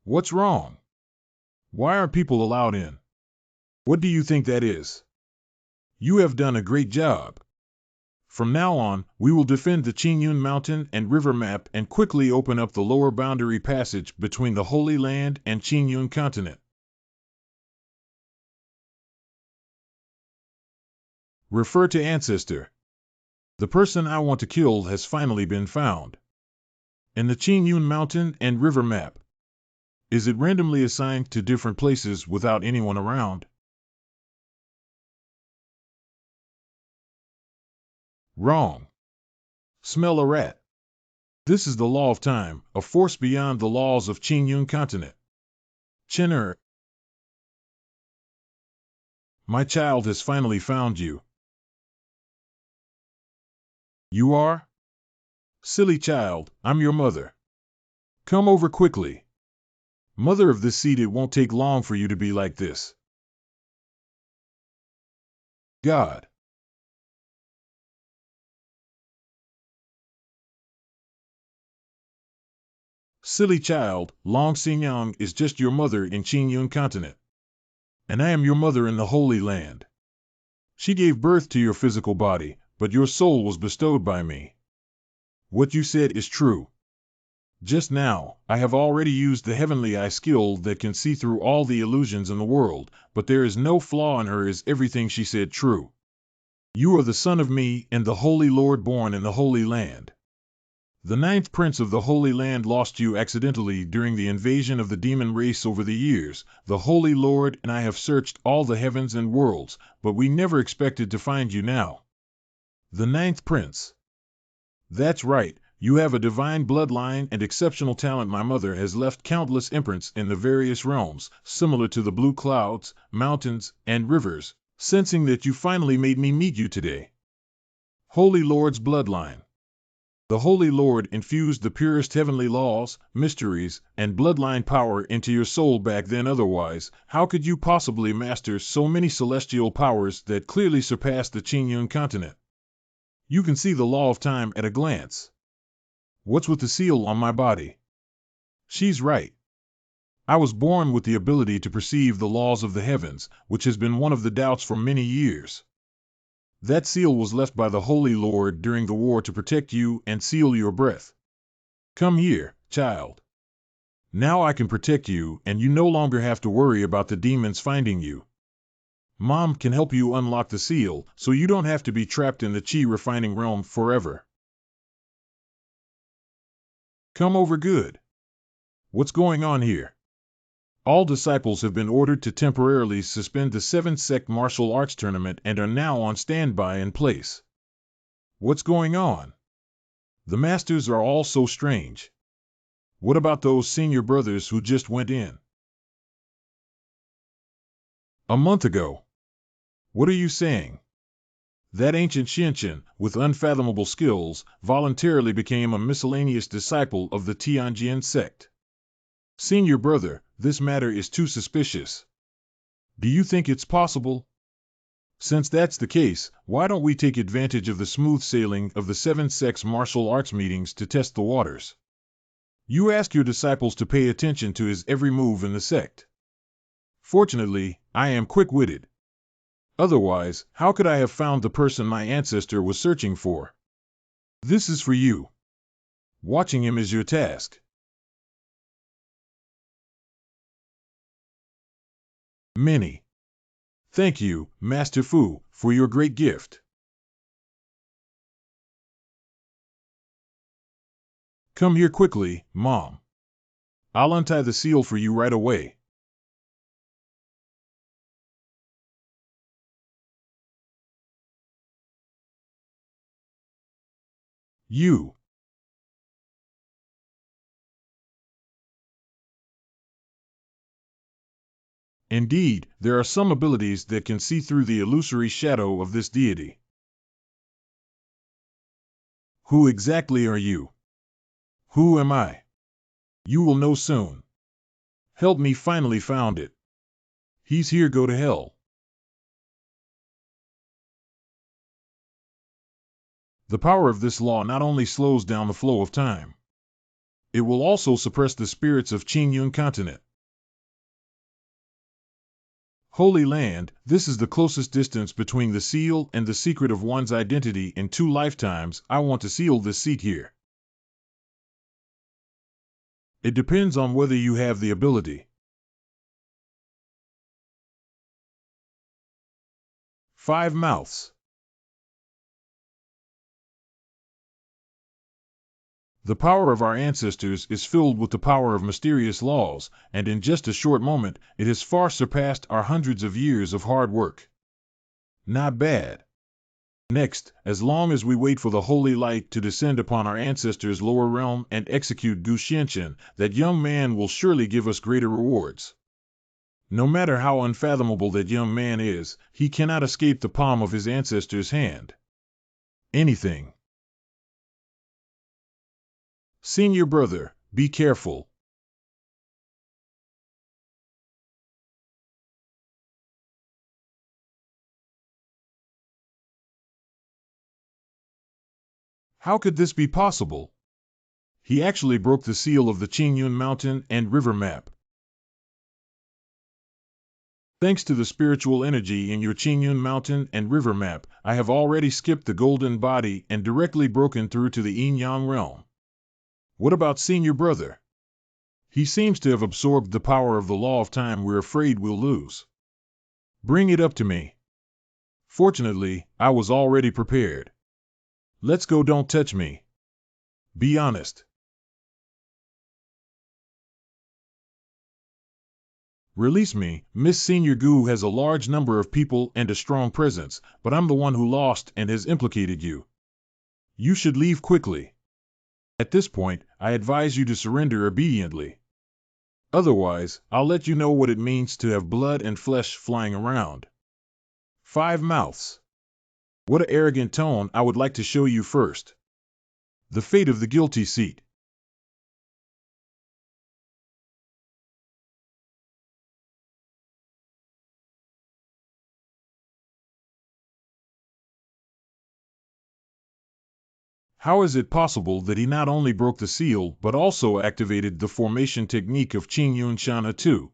What's wrong? Why aren't people allowed in? What do you think that is? You have done a great job. From now on, we will defend the Qingyun Mountain and River map and quickly open up the lower boundary passage between the Holy Land and Qingyun continent. Refer to ancestor. The person I want to kill has finally been found. In the Qingyun Mountain and River map. Is it randomly assigned to different places without anyone around? Wrong. Smell a rat. This is the law of time, a force beyond the laws of Qingyun continent. Chen'er. My child has finally found you. You are? Silly child, I'm your mother. Come over quickly. Mother of this seed, it won't take long for you to be like this. God. Silly child, Long Xingyang is just your mother in Qingyun continent. And I am your mother in the Holy Land. She gave birth to your physical body, but your soul was bestowed by me. What you said is true. Just now, I have already used the heavenly eye skill that can see through all the illusions in the world, but there is no flaw in her. Is everything she said true? You are the son of me and the Holy Lord born in the Holy Land. The ninth prince of the Holy Land lost you accidentally during the invasion of the demon race over the years. The Holy Lord and I have searched all the heavens and worlds, but we never expected to find you now. The ninth prince. That's right, you have a divine bloodline and exceptional talent. My mother has left countless imprints in the various realms, similar to the blue clouds, mountains, and rivers, sensing that you finally made me meet you today. Holy Lord's bloodline. The Holy Lord infused the purest heavenly laws, mysteries, and bloodline power into your soul back then. Otherwise, how could you possibly master so many celestial powers that clearly surpass the Qingyun continent? You can see the law of time at a glance. What's with the seal on my body? She's right. I was born with the ability to perceive the laws of the heavens, which has been one of the doubts for many years. That seal was left by the Holy Lord during the war to protect you and seal your breath. Come here, child. Now I can protect you, and you no longer have to worry about the demons finding you. Mom can help you unlock the seal, so you don't have to be trapped in the Qi refining realm forever. Come over. Good. What's going on here? All disciples have been ordered to temporarily suspend the seven-sect martial arts tournament and are now on standby in place. What's going on? The masters are all so strange. What about those senior brothers who just went in? A month ago. What are you saying? That ancient Xianqian, with unfathomable skills, voluntarily became a miscellaneous disciple of the Tianjin sect. Senior brother, this matter is too suspicious. Do you think it's possible? Since that's the case, why don't we take advantage of the smooth sailing of the seven sects martial arts meetings to test the waters? You ask your disciples to pay attention to his every move in the sect. Fortunately, I am quick-witted. Otherwise, how could I have found the person my ancestor was searching for? This is for you. Watching him is your task. Many. Thank you, Master Fu, for your great gift. Come here quickly, Mom. I'll untie the seal for you right away. You. Indeed, there are some abilities that can see through the illusory shadow of this deity. Who exactly are you? Who am I? You will know soon. Help me finally found it. He's here, go to hell. The power of this law not only slows down the flow of time, it will also suppress the spirits of Qingyun continent. Holy Land, this is the closest distance between the seal and the secret of one's identity in 2 lifetimes. I want to seal this seat here. It depends on whether you have the ability. 5 mouths. The power of our ancestors is filled with the power of mysterious laws, and in just a short moment, it has far surpassed our hundreds of years of hard work. Not bad. Next, as long as we wait for the holy light to descend upon our ancestors' lower realm and execute Gu Xianqian, that young man will surely give us greater rewards. No matter how unfathomable that young man is, he cannot escape the palm of his ancestor's hand. Anything. Senior brother, be careful. How could this be possible? He actually broke the seal of the Qingyun mountain and river map. Thanks to the spiritual energy in your Qingyun mountain and river map, I have already skipped the golden body and directly broken through to the Yin-Yang realm. What about senior brother? He seems to have absorbed the power of the law of time we're afraid we'll lose. Bring it up to me. Fortunately, I was already prepared. Let's go, don't touch me. Be honest. Release me. Miss Senior Gu has a large number of people and a strong presence, but I'm the one who lost and has implicated you. You should leave quickly. At this point, I advise you to surrender obediently. Otherwise, I'll let you know what it means to have blood and flesh flying around. 5 mouths. What an arrogant tone. I would like to show you first. The fate of the guilty seat. How is it possible that he not only broke the seal but also activated the formation technique of Qingyun Shana too?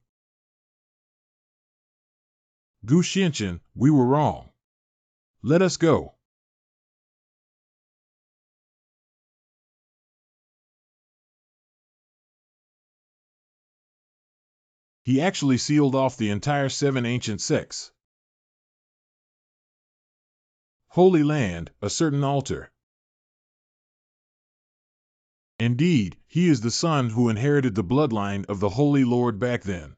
Gu Xianqian, we were wrong. Let us go. He actually sealed off the entire 7 ancient sects. Holy Land, a certain altar. Indeed, he is the son who inherited the bloodline of the Holy Lord back then.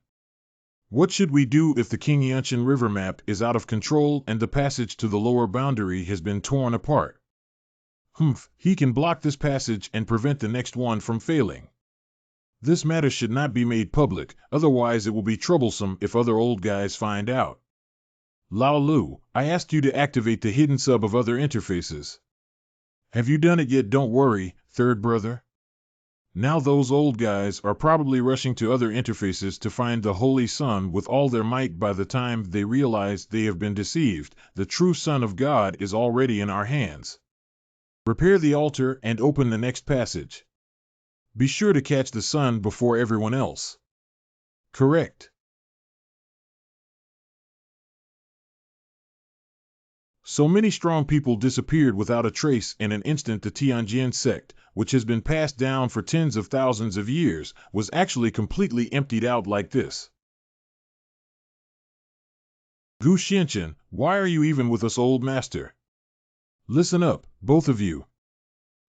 What should we do if the Qingyun river map is out of control and the passage to the lower boundary has been torn apart? He can block this passage and prevent the next one from failing. This matter should not be made public, otherwise it will be troublesome if other old guys find out. Lao Lu, I asked you to activate the hidden sub of other interfaces. Have you done it yet? Don't worry, third brother. Now those old guys are probably rushing to other interfaces to find the Holy Son with all their might. By the time they realize they have been deceived, the true Son of God is already in our hands. Repair the altar and open the next passage. Be sure to catch the Son before everyone else. Correct. So many strong people disappeared without a trace. In an instant, the Tianjin sect, which has been passed down for tens of thousands of years, was actually completely emptied out like this. Gu Xianqian, why are you even with us, old master? Listen up, both of you.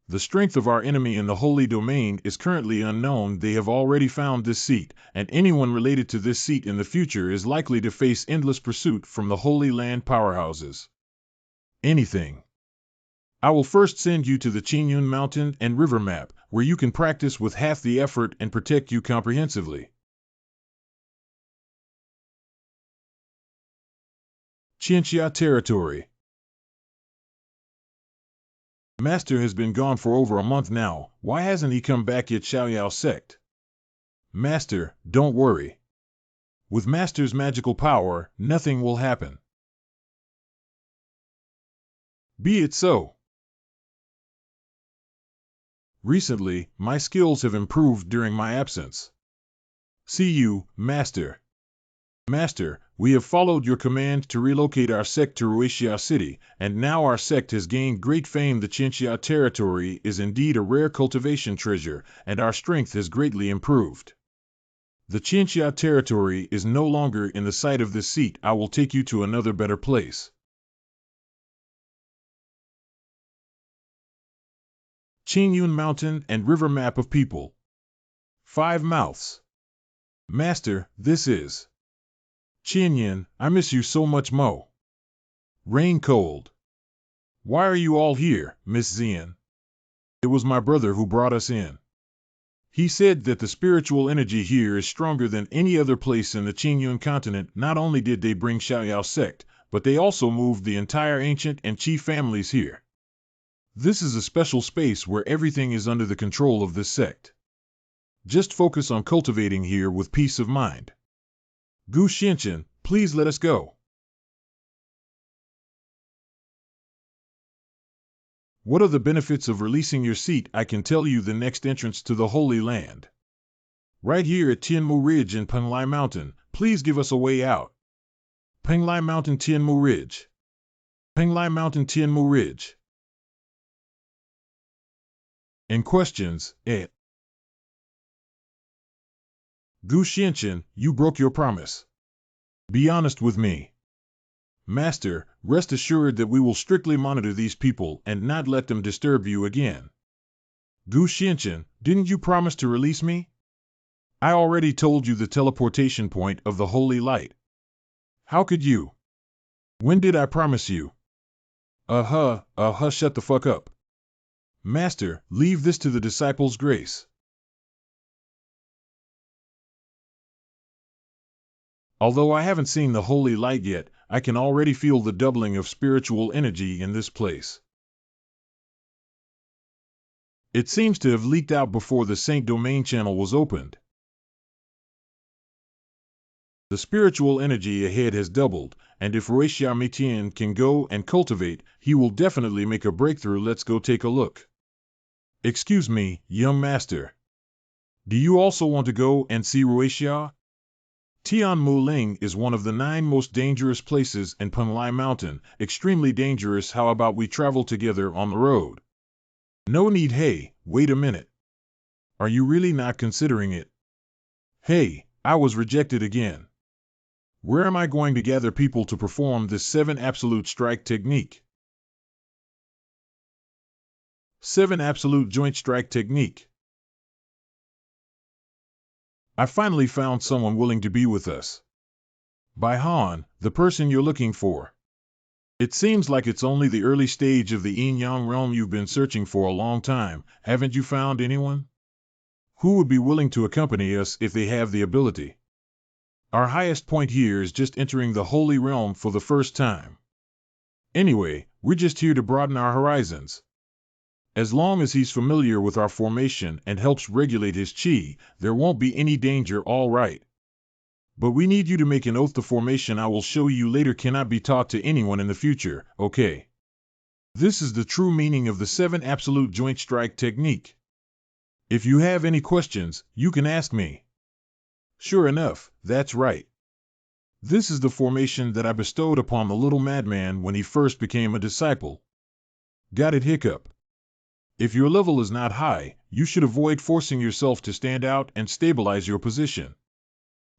The strength of our enemy in the holy domain is currently unknown. They have already found this seat, and anyone related to this seat in the future is likely to face endless pursuit from the Holy Land powerhouses. Anything. I will first send you to the Qingyun Mountain and River map, where you can practice with half the effort and protect you comprehensively. Qianxia territory. Master has been gone for over a month now. Why hasn't he come back yet? Xiaoyao sect. Master, don't worry. With Master's magical power, nothing will happen. Be it so. Recently, my skills have improved during my absence. See you, Master. Master, we have followed your command to relocate our sect to Ruixia City, and now our sect has gained great fame. The Qianxia territory is indeed a rare cultivation treasure, and our strength has greatly improved. The Qianxia territory is no longer in the sight of this seat. I will take you to another better place. Qingyun Mountain and River map of people. 5 mouths. Master, this is Qianyin. I miss you so much, Mo. Rain cold. Why are you all here, Miss Xian? It was my brother who brought us in. He said that the spiritual energy here is stronger than any other place in the Qingyun continent. Not only did they bring Xiaoyao sect, but they also moved the entire ancient and Qi families here. This is a special space where everything is under the control of this sect. Just focus on cultivating here with peace of mind. Gu Xianqian, please let us go. What are the benefits of releasing your seat? I can tell you the next entrance to the Holy Land. Right here at Tianmu Ridge and Penglai Mountain. Please give us a way out. Penglai Mountain, Tianmu Ridge. Penglai Mountain, Tianmu Ridge. And questions, Gu Xianqian, you broke your promise. Be honest with me. Master, rest assured that we will strictly monitor these people and not let them disturb you again. Gu Xianqian, didn't you promise to release me? I already told you the teleportation point of the Holy Light. How could you? When did I promise you? Shut the fuck up. Master, leave this to the disciples' grace. Although I haven't seen the Holy Light yet, I can already feel the doubling of spiritual energy in this place. It seems to have leaked out before the Saint Domain channel was opened. The spiritual energy ahead has doubled, and if Ruixia Mitian can go and cultivate, he will definitely make a breakthrough. Let's go take a look. Excuse me, young master. Do you also want to go and see Ruixia? Tianmu Ling is one of the 9 most dangerous places in Penglai Mountain, extremely dangerous. How about we travel together on the road? No need. Hey, wait a minute. Are you really not considering it? Hey, I was rejected again. Where am I going to gather people to perform this 7 absolute strike technique? 7 absolute joint strike technique. I finally found someone willing to be with us. Bai Han, the person you're looking for. It seems like it's only the early stage of the yin-yang realm. You've been searching for a long time. Haven't you found anyone? Who would be willing to accompany us if they have the ability? Our highest point here is just entering the Holy Realm for the first time. Anyway, we're just here to broaden our horizons. As long as he's familiar with our formation and helps regulate his chi, there won't be any danger, all right. But we need you to make an oath the formation I will show you later cannot be taught to anyone in the future, okay? This is the true meaning of the 7 absolute joint strike technique. If you have any questions, you can ask me. Sure enough, that's right. This is the formation that I bestowed upon the little madman when he first became a disciple. Got it, hiccup? If your level is not high, you should avoid forcing yourself to stand out and stabilize your position.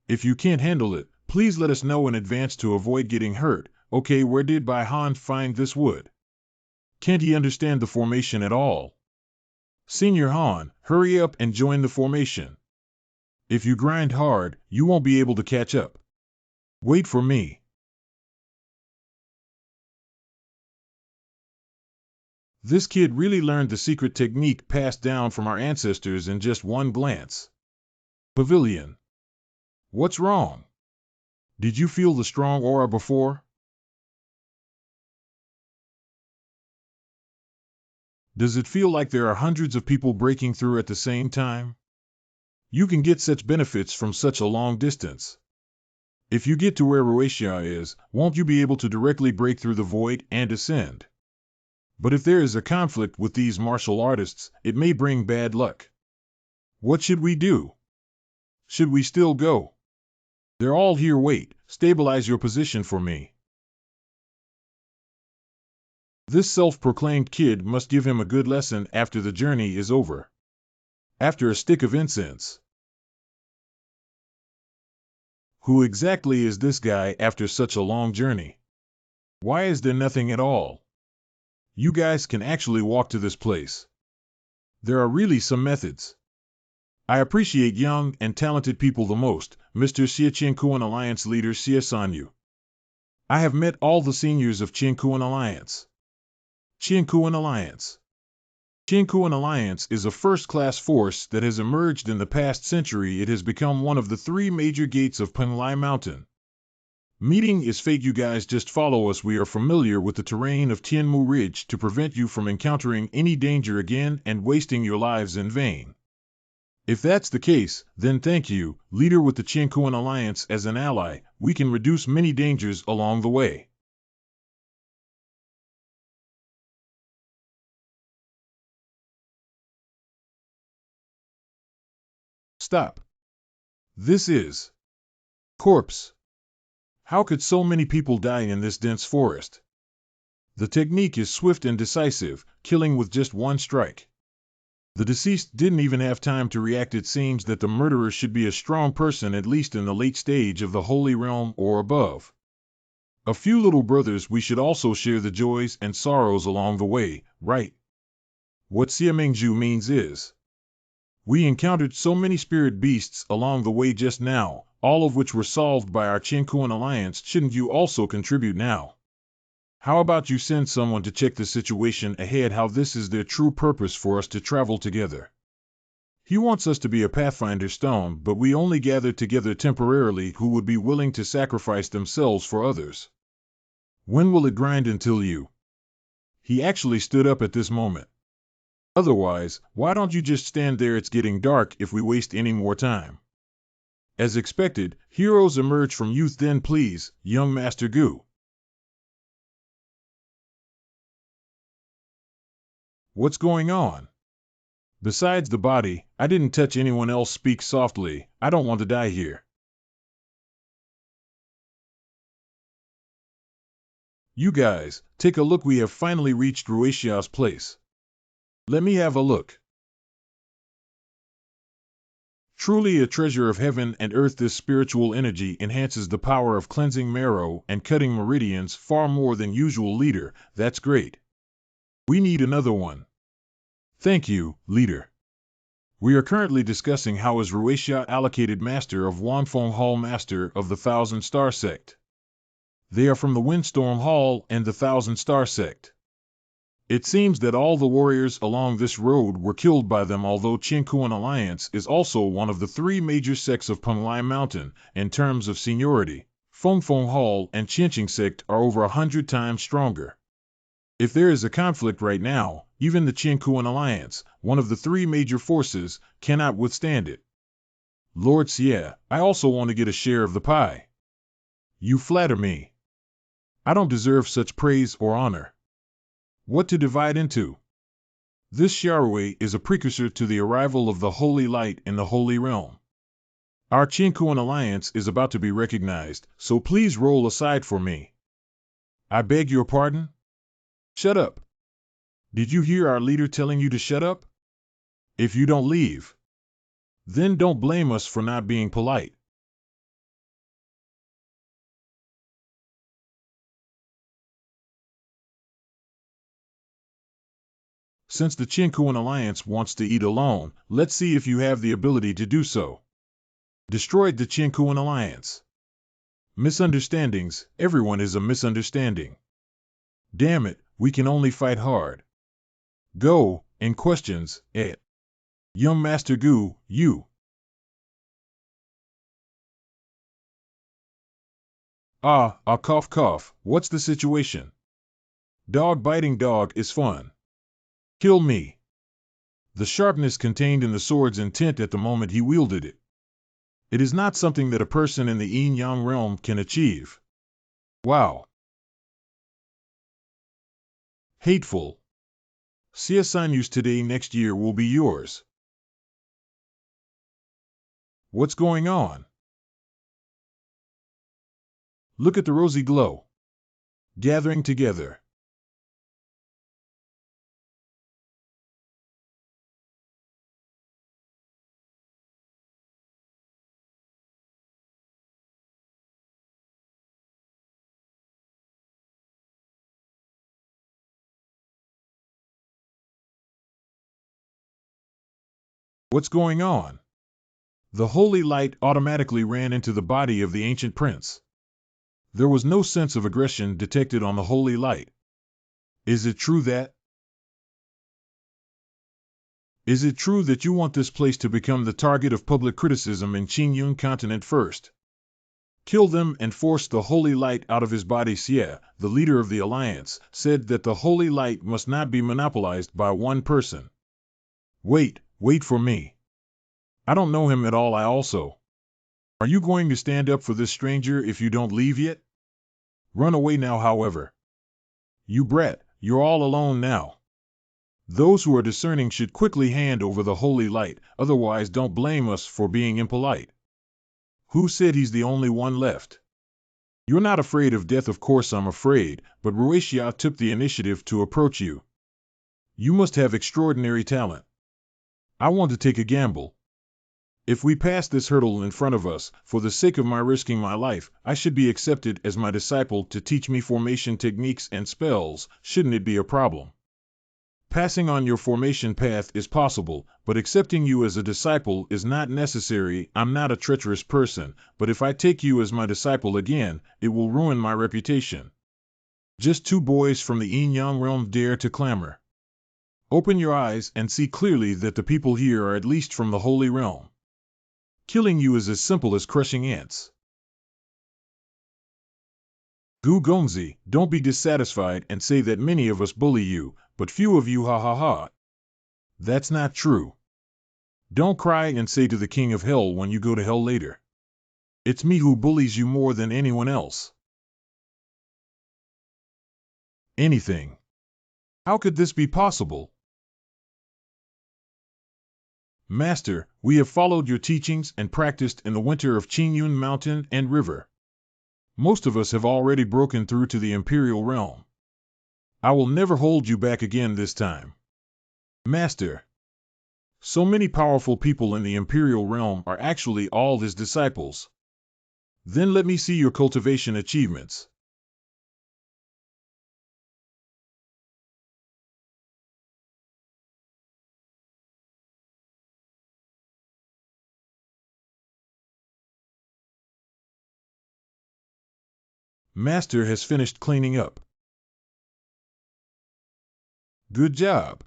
If you can't handle it, please let us know in advance to avoid getting hurt. Okay, where did Bai Han find this wood? Can't he understand the formation at all? Senior Han, hurry up and join the formation. If you grind hard, you won't be able to catch up. Wait for me. This kid really learned the secret technique passed down from our ancestors in just one glance. Pavilion. What's wrong? Did you feel the strong aura before? Does it feel like there are hundreds of people breaking through at the same time? You can get such benefits from such a long distance. If you get to where Ruatia is, won't you be able to directly break through the void and ascend? But if there is a conflict with these martial artists, it may bring bad luck. What should we do? Should we still go? They're all here. Wait, stabilize your position for me. This self-proclaimed kid must give him a good lesson after the journey is over. After a stick of incense. Who exactly is this guy after such a long journey? Why is there nothing at all? You guys can actually walk to this place. There are really some methods. I appreciate young and talented people the most, Mr. Xie Qingkuan Alliance leader Xie Sanyu. I have met all the seniors of Qingkuan Alliance. Qingkuan Alliance. Qingkuan Alliance is a first-class force that has emerged in the past century. It has become one of the 3 major gates of Penlai Mountain. Meeting is fate. You guys just follow us. We are familiar with the terrain of Tianmu Ridge to prevent you from encountering any danger again and wasting your lives in vain. If that's the case, then thank you, leader with the Qingkuan Alliance. As an ally, we can reduce many dangers along the way. Stop. This is corpse. How could so many people die in this dense forest? The technique is swift and decisive, killing with just one strike. The deceased didn't even have time to react. It seems that the murderer should be a strong person, at least in the late stage of the Holy Realm or above. A few little brothers, we should also share the joys and sorrows along the way, right? What Siamengju means is, we encountered so many spirit beasts along the way just now, all of which were solved by our Qingkuan Alliance. Shouldn't you also contribute now? How about you send someone to check the situation ahead? How this is their true purpose for us to travel together. He wants us to be a Pathfinder Stone, but we only gathered together temporarily who would be willing to sacrifice themselves for others. When will it grind until you? He actually stood up at this moment. Otherwise, why don't you just stand there? It's getting dark if we waste any more time. As expected, heroes emerge from youth. Then please, young Master Gu. What's going on? Besides the body, I didn't touch anyone else. Speak softly, I don't want to die here. You guys, take a look. We have finally reached Ruaxia's place. Let me have a look. Truly a treasure of heaven and earth. This spiritual energy enhances the power of cleansing marrow and cutting meridians far more than usual. Leader, that's great. We need another one. Thank you, leader. We are currently discussing how is Ruaxia allocated master of Wanfeng Hall, master of the Thousand Star Sect. They are from the Windstorm Hall and the Thousand Star Sect. It seems that all the warriors along this road were killed by them, although Qingkuan Alliance is also one of the three major sects of Penglai Mountain in terms of seniority. Fengfeng Hall and Qinqing sect are over 100 times stronger. If there is a conflict right now, even the Qingkuan Alliance, one of the three major forces, cannot withstand it. Lord Xie, I also want to get a share of the pie. You flatter me. I don't deserve such praise or honor. What to divide into? This Xiaorui is a precursor to the arrival of the Holy Light in the Holy Realm. Our Qingkuan Alliance is about to be recognized, so please roll aside for me. I beg your pardon? Shut up. Did you hear our leader telling you to shut up? If you don't leave, then don't blame us for not being polite. Since the Qingkuan Alliance wants to eat alone, let's see if you have the ability to do so. Destroyed the Qingkuan Alliance. Misunderstandings, everyone is a misunderstanding. Damn it, we can only fight hard. Go, in questions, Young Master Gu, you. Cough cough, what's the situation? Dog biting dog is fun. Kill me. The sharpness contained in the sword's intent at the moment he wielded it. It is not something that a person in the yin-yang realm can achieve. Wow. Hateful. Siasanyus today next year will be yours. What's going on? Look at the rosy glow. Gathering together. What's going on? The holy light automatically ran into the body of the ancient prince. There was no sense of aggression detected on the holy light. Is it true that? Is it true that you want this place to become the target of public criticism in Qingyun continent first? Kill them and force the holy light out of his body. Xie, the leader of the alliance, said that the holy light must not be monopolized by one person. Wait for me. I don't know him at all. Are you going to stand up for this stranger if you don't leave yet? Run away now, however. You brat, you're all alone now. Those who are discerning should quickly hand over the holy light, otherwise don't blame us for being impolite. Who said he's the only one left? You're not afraid of death. Of course I'm afraid, but Ruixia took the initiative to approach you. You must have extraordinary talent. I want to take a gamble. If we pass this hurdle in front of us, for the sake of my risking my life, I should be accepted as my disciple to teach me formation techniques and spells. Shouldn't it be a problem? Passing on your formation path is possible, but accepting you as a disciple is not necessary. I'm not a treacherous person, but if I take you as my disciple again, it will ruin my reputation. Just two boys from the yin-yang realm dare to clamor. Open your eyes and see clearly that the people here are at least from the holy realm. Killing you is as simple as crushing ants. Gu Gongzi, don't be dissatisfied and say that many of us bully you, but few of you ha ha ha. That's not true. Don't cry and say to the king of hell when you go to hell later. It's me who bullies you more than anyone else. Anything. How could this be possible? Master, we have followed your teachings and practiced in the winter of Qingyun Mountain and River. Most of us have already broken through to the Imperial Realm. I will never hold you back again this time. Master. So many powerful people in the Imperial Realm are actually all his disciples. Then let me see your cultivation achievements. Master has finished cleaning up. Good job.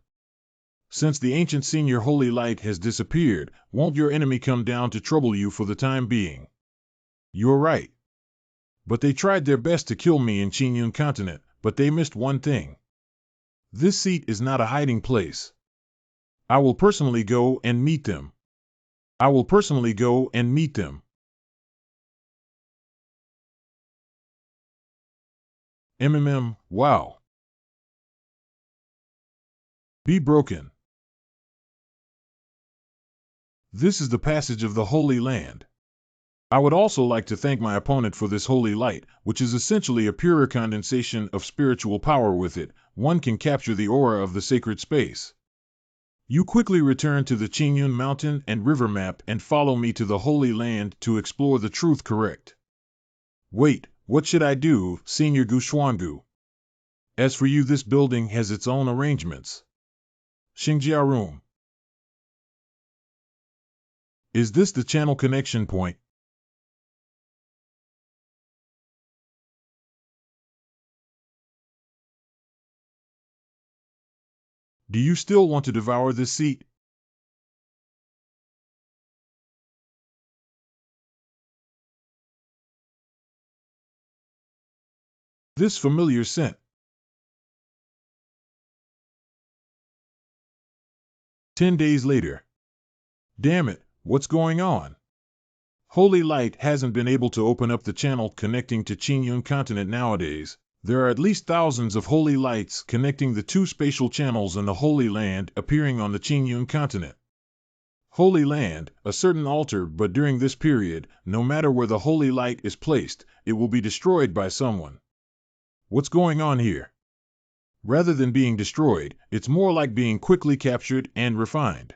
Since the ancient senior holy light has disappeared, won't your enemy come down to trouble you for the time being? You're right. But they tried their best to kill me in Qingyun continent, but they missed one thing. This seat is not a hiding place. I will personally go and meet them. I will personally go and meet them. Wow. Be broken. This is the passage of the Holy Land. I would also like to thank my opponent for this holy light, which is essentially a purer condensation of spiritual power. With it, one can capture the aura of the sacred space. You quickly return to the Qingyun mountain and river map and follow me to the Holy Land to explore the truth. Correct. Wait, what should I do, Senior Gu Xuangu? As for you, this building has its own arrangements. Xingjia Room. Is this the channel connection point? Do you still want to devour this seat? This familiar scent. 10 days later. Damn it, what's going on? Holy Light hasn't been able to open up the channel connecting to Qingyun continent nowadays. There are at least thousands of holy lights connecting the two spatial channels in the Holy Land appearing on the Qingyun continent. Holy Land, a certain altar, but during this period, no matter where the holy light is placed, it will be destroyed by someone. What's going on here? Rather than being destroyed, it's more like being quickly captured and refined.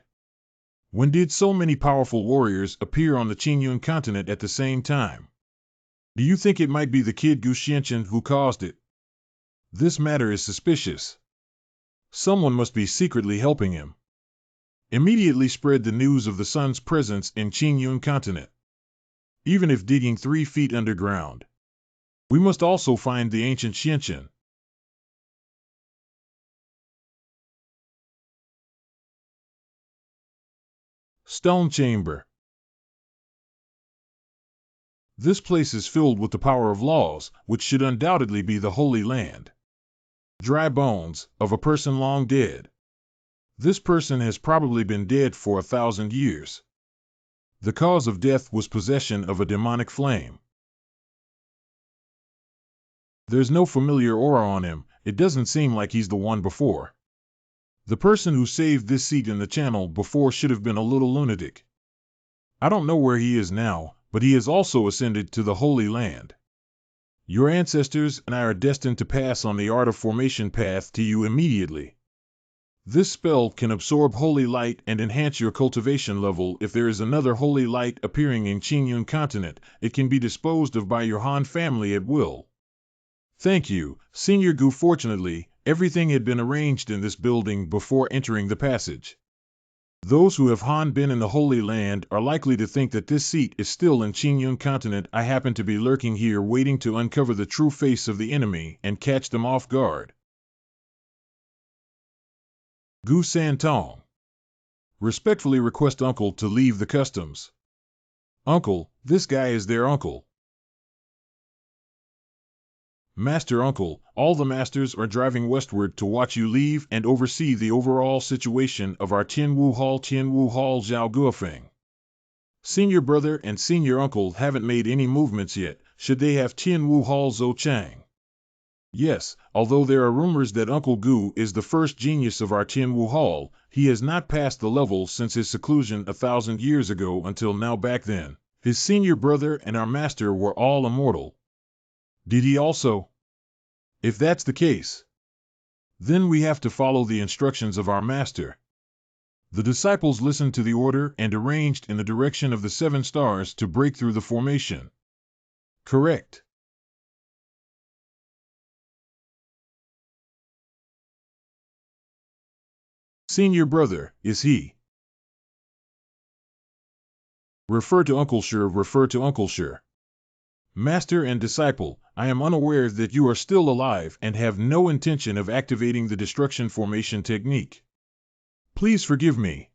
When did so many powerful warriors appear on the Qingyun continent at the same time? Do you think it might be the kid Gu Xianchen who caused it? This matter is suspicious. Someone must be secretly helping him. Immediately spread the news of the sun's presence in Qingyun continent. Even if digging 3 feet underground. We must also find the ancient Xianchen. Stone Chamber. This place is filled with the power of laws, which should undoubtedly be the Holy Land. Dry bones, of a person long dead. This person has probably been dead for 1,000 years. The cause of death was possession of a demonic flame. There's no familiar aura on him, it doesn't seem like he's the one before. The person who saved this seat in the channel before should have been a little lunatic. I don't know where he is now, but he has also ascended to the Holy Land. Your ancestors and I are destined to pass on the art of formation path to you immediately. This spell can absorb holy light and enhance your cultivation level. If there is another holy light appearing in Qingyun continent, it can be disposed of by your Han family at will. Thank you, Senior Gu. Fortunately, everything had been arranged in this building before entering the passage. Those who have Han been in the Holy Land are likely to think that this seat is still in Qingyun continent. I happen to be lurking here waiting to uncover the true face of the enemy and catch them off guard. Gu Santong. Respectfully request uncle to leave the customs. Uncle, this guy is their uncle. Master Uncle, all the masters are driving westward to watch you leave and oversee the overall situation of our Tianwu Hall Zhao Guofeng. Senior brother and senior uncle haven't made any movements yet, should they have Tianwu Hall Zhou Chang. Yes, although there are rumors that Uncle Gu is the first genius of our Tianwu Hall, he has not passed the level since his seclusion 1,000 years ago until now. Back then, his senior brother and our master were all immortal. Did he also? If that's the case, then we have to follow the instructions of our master. The disciples listened to the order and arranged in the direction of the 7 stars to break through the formation. Correct. Senior brother, is he? Refer to Uncle Sure, refer to Uncle Sure. Master and disciple, I am unaware that you are still alive and have no intention of activating the destruction formation technique. Please forgive me.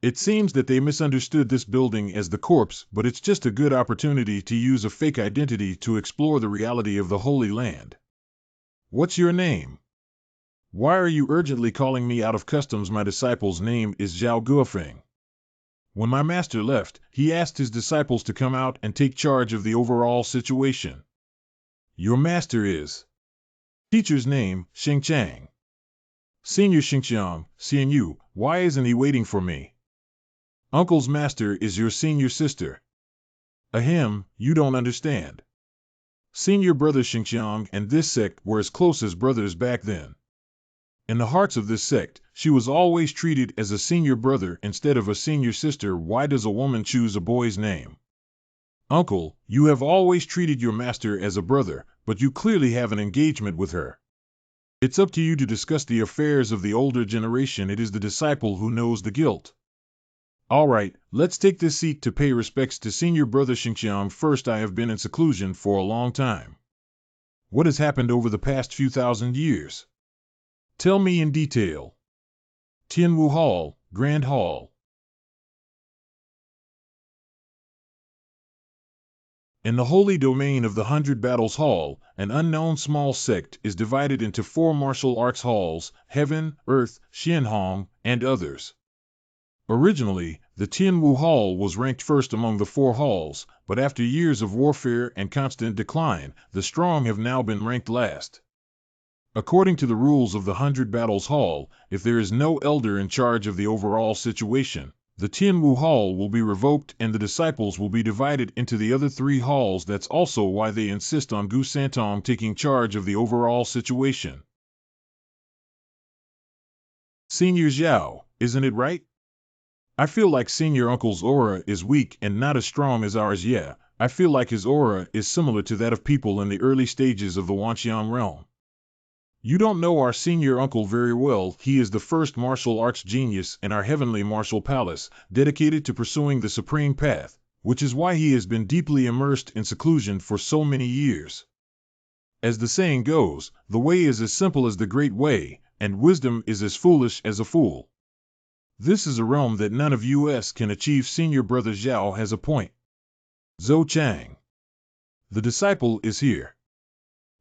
It seems that they misunderstood this building as the corpse, but it's just a good opportunity to use a fake identity to explore the reality of the Holy Land. What's your name? Why are you urgently calling me out of customs? My disciple's name is Zhao Guofeng. When my master left, he asked his disciples to come out and take charge of the overall situation. Your master is? Teacher's name, Xing Chang. Senior Xingqiang, seeing you, why isn't he waiting for me? Uncle's master is your senior sister. Ahem, you don't understand. Senior brother Xingqiang and this sect were as close as brothers back then. In the hearts of this sect, she was always treated as a senior brother instead of a senior sister. Why does a woman choose a boy's name? Uncle, you have always treated your master as a brother, but you clearly have an engagement with her. It's up to you to discuss the affairs of the older generation. It is the disciple who knows the guilt. All right, let's take this seat to pay respects to senior brother Xingqiang first. I have been in seclusion for a long time. What has happened over the past few thousand years? Tell me in detail. Tianwu Hall, Grand Hall. In the holy domain of the 100 Battles Hall, an unknown small sect is divided into 4 martial arts halls: Heaven, Earth, Xianhong, and others. Originally, the Tianwu Hall was ranked first among the 4 halls, but after years of warfare and constant decline, the strong have now been ranked last. According to the rules of the 100 Battles Hall, if there is no elder in charge of the overall situation, the Tianwu Hall will be revoked and the disciples will be divided into the other 3 halls. That's also why they insist on Gu Santong taking charge of the overall situation. Senior Zhao, isn't it right? I feel like Senior Uncle's aura is weak and not as strong as ours. Yeah, I feel like his aura is similar to that of people in the early stages of the Wanxiang realm. You don't know our senior uncle very well. He is the first martial arts genius in our heavenly martial palace, dedicated to pursuing the supreme path, which is why he has been deeply immersed in seclusion for so many years. As the saying goes, the way is as simple as the great way, and wisdom is as foolish as a fool. This is a realm that none of us can achieve. Senior brother Zhao has a point. Zhou Chang. The disciple is here.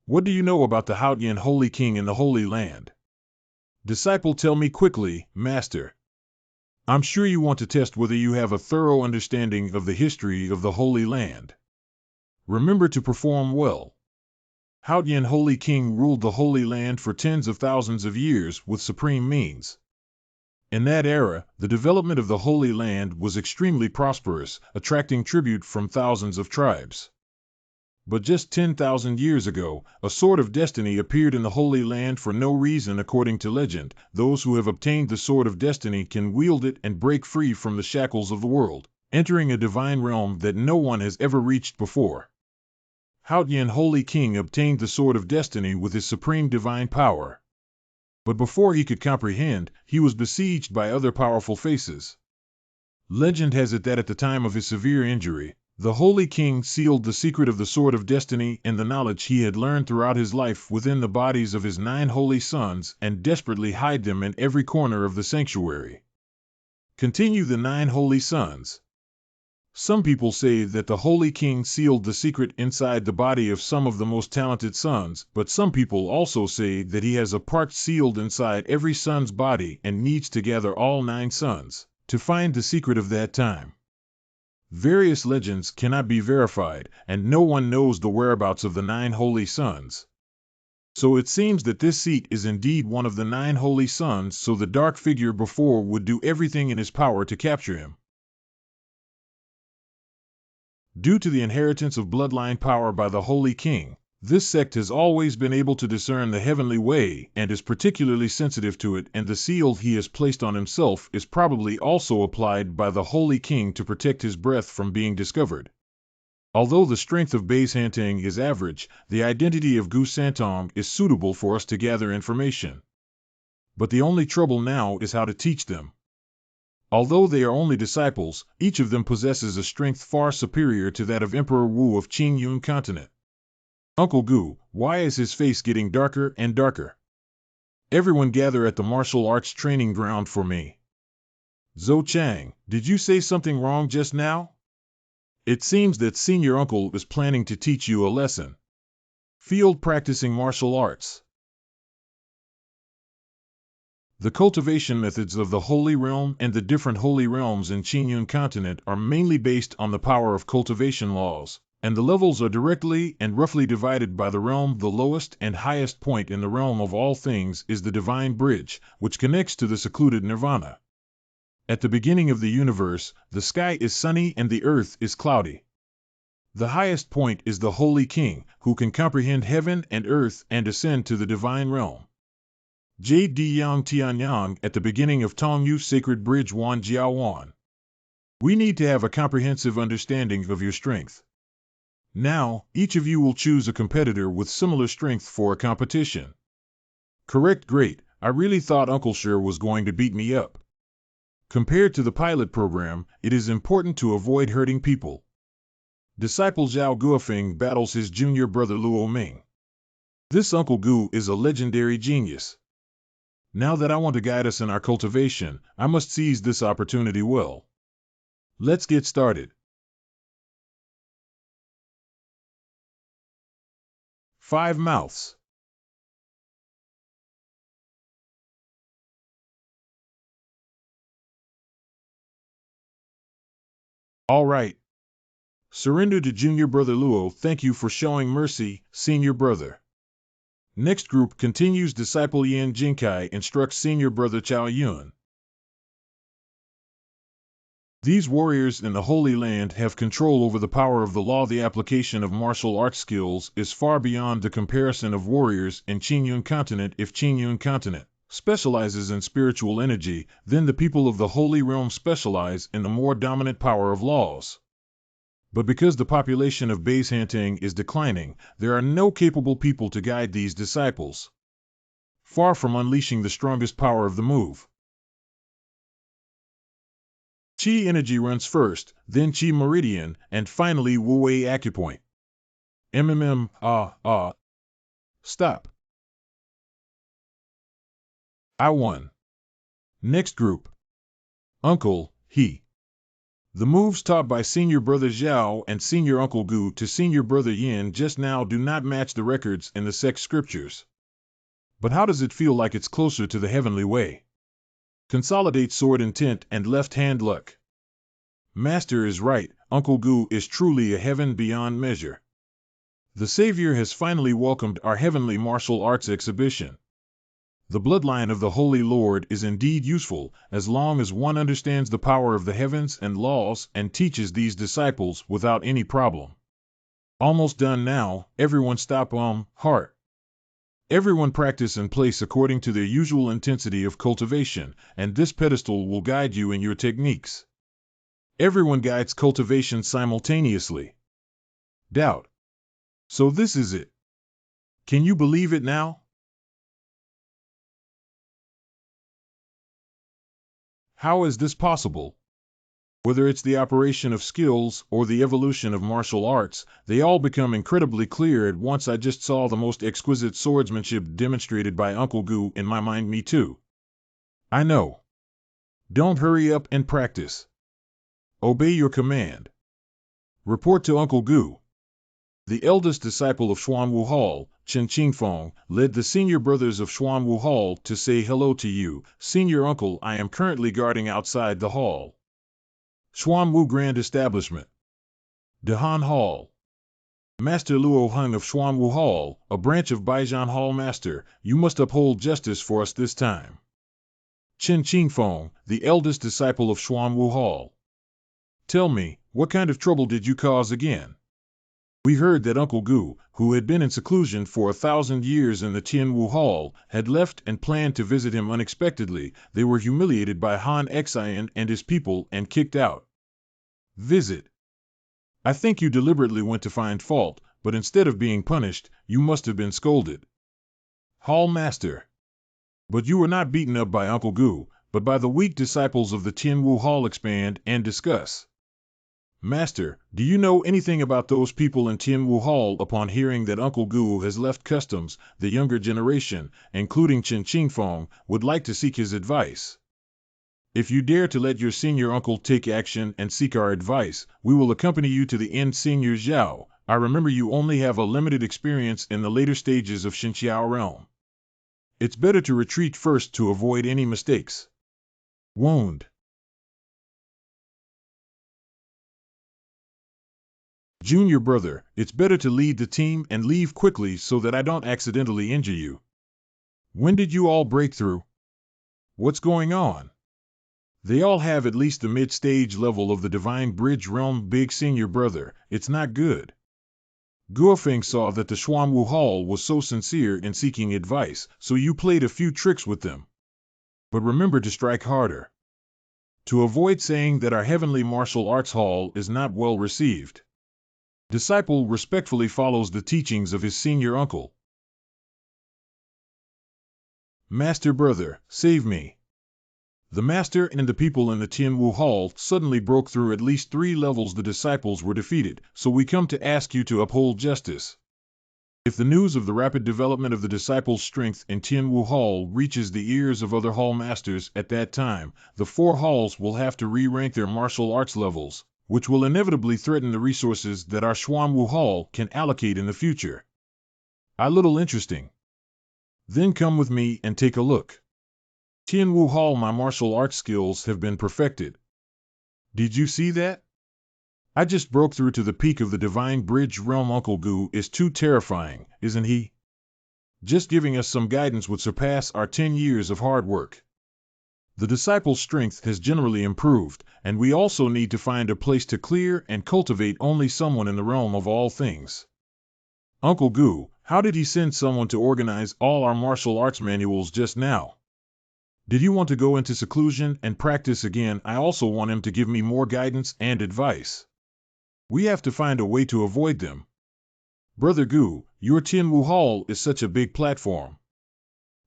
What do you know about the Haotian Holy King in the Holy Land? Disciple, tell me quickly, Master. I'm sure you want to test whether you have a thorough understanding of the history of the Holy Land. Remember to perform well. Haotian Holy King ruled the Holy Land for tens of thousands of years with supreme means. In that era, the development of the Holy Land was extremely prosperous, attracting tribute from thousands of tribes. But just 10,000 years ago, a sword of destiny appeared in the Holy Land for no reason. According to legend, those who have obtained the sword of destiny can wield it and break free from the shackles of the world, entering a divine realm that no one has ever reached before. Haotian Holy King obtained the sword of destiny with his supreme divine power. But before he could comprehend, he was besieged by other powerful faces. Legend has it that at the time of his severe injury, the Holy King sealed the secret of the Sword of Destiny and the knowledge he had learned throughout his life within the bodies of his 9 holy sons and desperately hid them in every corner of the sanctuary. Continue. The 9 holy sons. Some people say that the Holy King sealed the secret inside the body of some of the most talented sons, but some people also say that he has a part sealed inside every son's body and needs to gather all 9 sons to find the secret of that time. Various legends cannot be verified, and no one knows the whereabouts of the 9 holy sons. So it seems that this seat is indeed one of the 9 holy sons, so the dark figure before would do everything in his power to capture him. Due to the inheritance of bloodline power by the Holy King, this sect has always been able to discern the heavenly way and is particularly sensitive to it, and the seal he has placed on himself is probably also applied by the Holy King to protect his breath from being discovered. Although the strength of Baishantang is average, the identity of Gu Santong is suitable for us to gather information. But the only trouble now is how to teach them. Although they are only disciples, each of them possesses a strength far superior to that of Emperor Wu of Qingyun continent. Uncle Gu, why is his face getting darker and darker? Everyone gather at the martial arts training ground for me. Zhou Chang, did you say something wrong just now? It seems that senior uncle is planning to teach you a lesson. Field practicing martial arts. The cultivation methods of the Holy Realm and the different holy realms in Qingyun continent are mainly based on the power of cultivation laws, and the levels are directly and roughly divided by the realm. The lowest and highest point in the realm of all things is the divine bridge, which connects to the secluded nirvana. At the beginning of the universe, the sky is sunny and the earth is cloudy. The highest point is the Holy King, who can comprehend heaven and earth and ascend to the divine realm. Jade Yang Tianyang at the beginning of Tongyu Sacred Bridge Wan Jiao Wan. We need to have a comprehensive understanding of your strength. Now, each of you will choose a competitor with similar strength for a competition. Correct, great. I really thought Uncle Sher was going to beat me up. Compared to the pilot program, it is important to avoid hurting people. Disciple Zhao Guofeng battles his junior brother Luo Ming. This Uncle Gu is a legendary genius. Now that I want to guide us in our cultivation, I must seize this opportunity well. Let's get started. 5 mouths. All right. Surrender to junior brother Luo. Thank you for showing mercy, senior brother. Next group continues. Disciple Yan Jinkai instructs senior brother Chao Yun. These warriors in the Holy Land have control over the power of the law. The application of martial arts skills is far beyond the comparison of warriors in Qingyun continent. If Qingyun continent specializes in spiritual energy, then the people of the Holy Realm specialize in the more dominant power of laws. But because the population of Beishantang is declining, there are no capable people to guide these disciples. Far from unleashing the strongest power of the move. Qi energy runs first, then Qi meridian, and finally Wu Wei acupoint. Stop. I won. Next group. Uncle, he. The moves taught by senior brother Zhao and senior uncle Gu to senior brother Yin just now do not match the records in the sect scriptures. But how does it feel like it's closer to the heavenly way? Consolidate sword intent and left hand luck. Master is right, Uncle Gu is truly a heaven beyond measure. The Savior has finally welcomed our heavenly martial arts exhibition. The bloodline of the Holy Lord is indeed useful, as long as one understands the power of the heavens and laws and teaches these disciples without any problem. Almost done now, everyone stop heart. Everyone practice and place according to their usual intensity of cultivation, and this pedestal will guide you in your techniques. Everyone guides cultivation simultaneously. Doubt. So this is it. Can you believe it now? How is this possible? Whether it's the operation of skills or the evolution of martial arts, they all become incredibly clear at once. I just saw the most exquisite swordsmanship demonstrated by Uncle Gu in my mind. Me too. I know. Don't hurry up and practice. Obey your command. Report to Uncle Gu. The eldest disciple of Xuanwu Hall, Chen Qingfeng, led the senior brothers of Xuanwu Hall to say hello to you, senior uncle. I am currently guarding outside the hall. Xuanwu Grand Establishment. Dehan Hall. Master Luo Hung of Xuanwu Hall, a branch of Baijian Hall. Master, you must uphold justice for us this time. Chen Qingfeng, the eldest disciple of Xuanwu Hall. Tell me, what kind of trouble did you cause again? We heard that Uncle Gu, who had been in seclusion for 1,000 years in the Tianwu Hall, had left and planned to visit him unexpectedly. They were humiliated by Han Xian and his people and kicked out. Visit. I think you deliberately went to find fault, but instead of being punished, you must have been scolded. Hall Master. But you were not beaten up by Uncle Gu, but by the weak disciples of the Tianwu Hall expand and discuss. Master, do you know anything about those people in Tianwu Hall upon hearing that Uncle Gu has left customs? The younger generation, including Chen Qingfeng, would like to seek his advice. If you dare to let your senior uncle take action and seek our advice, we will accompany you to the end. Senior Zhao, I remember you only have a limited experience in the later stages of Xinqiao realm. It's better to retreat first to avoid any mistakes. Wound. Junior brother, it's better to lead the team and leave quickly so that I don't accidentally injure you. When did you all break through? What's going on? They all have at least the mid-stage level of the Divine Bridge realm. Big senior brother, it's not good. Guofeng saw that the Xuanwu Hall was so sincere in seeking advice, so you played a few tricks with them. But remember to strike harder. To avoid saying that our heavenly martial arts hall is not well received. Disciple respectfully follows the teachings of his senior uncle. Master brother, save me. The master and the people in the Tianwu Hall suddenly broke through at least 3 levels. The disciples were defeated, so we come to ask you to uphold justice. If the news of the rapid development of the disciples' strength in Tianwu Hall reaches the ears of other hall masters at that time, the 4 halls will have to re-rank their martial arts levels, which will inevitably threaten the resources that our Xuanwu Hall can allocate in the future. A little interesting. Then come with me and take a look. Tianwu Hall, my martial arts skills have been perfected. Did you see that? I just broke through to the peak of the Divine Bridge realm. Uncle Gu is too terrifying, isn't he? Just giving us some guidance would surpass our 10 years of hard work. The disciples' strength has generally improved, and we also need to find a place to clear and cultivate only someone in the realm of all things. Uncle Gu, how did he send someone to organize all our martial arts manuals just now? Did you want to go into seclusion and practice again? I also want him to give me more guidance and advice. We have to find a way to avoid them. Brother Gu, your Tianwu Hall is such a big platform.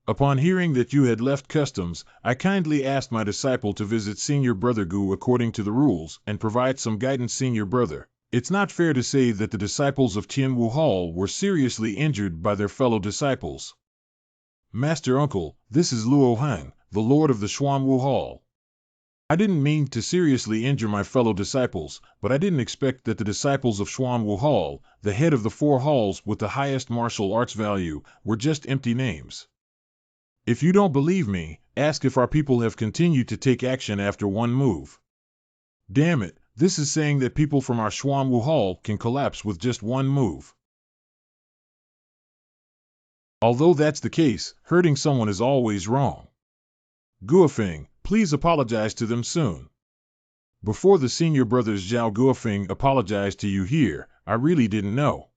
Upon hearing that you had left customs, I kindly asked my disciple to visit Senior Brother Gu according to the rules and provide some guidance. Senior Brother, it's not fair to say that the disciples of Tianwu Hall were seriously injured by their fellow disciples. Master Uncle, this is Luo Han, the Lord of the Xuanwu Hall. I didn't mean to seriously injure my fellow disciples, but I didn't expect that the disciples of Xuanwu Hall, the head of the 4 halls with the highest martial arts value, were just empty names. If you don't believe me, ask if our people have continued to take action after one move. Damn it, this is saying that people from our Xuanwu Hall can collapse with just one move. Although that's the case, hurting someone is always wrong. Guofeng, please apologize to them soon. Before the senior brothers Zhao Guofeng apologized to you here, I really didn't know.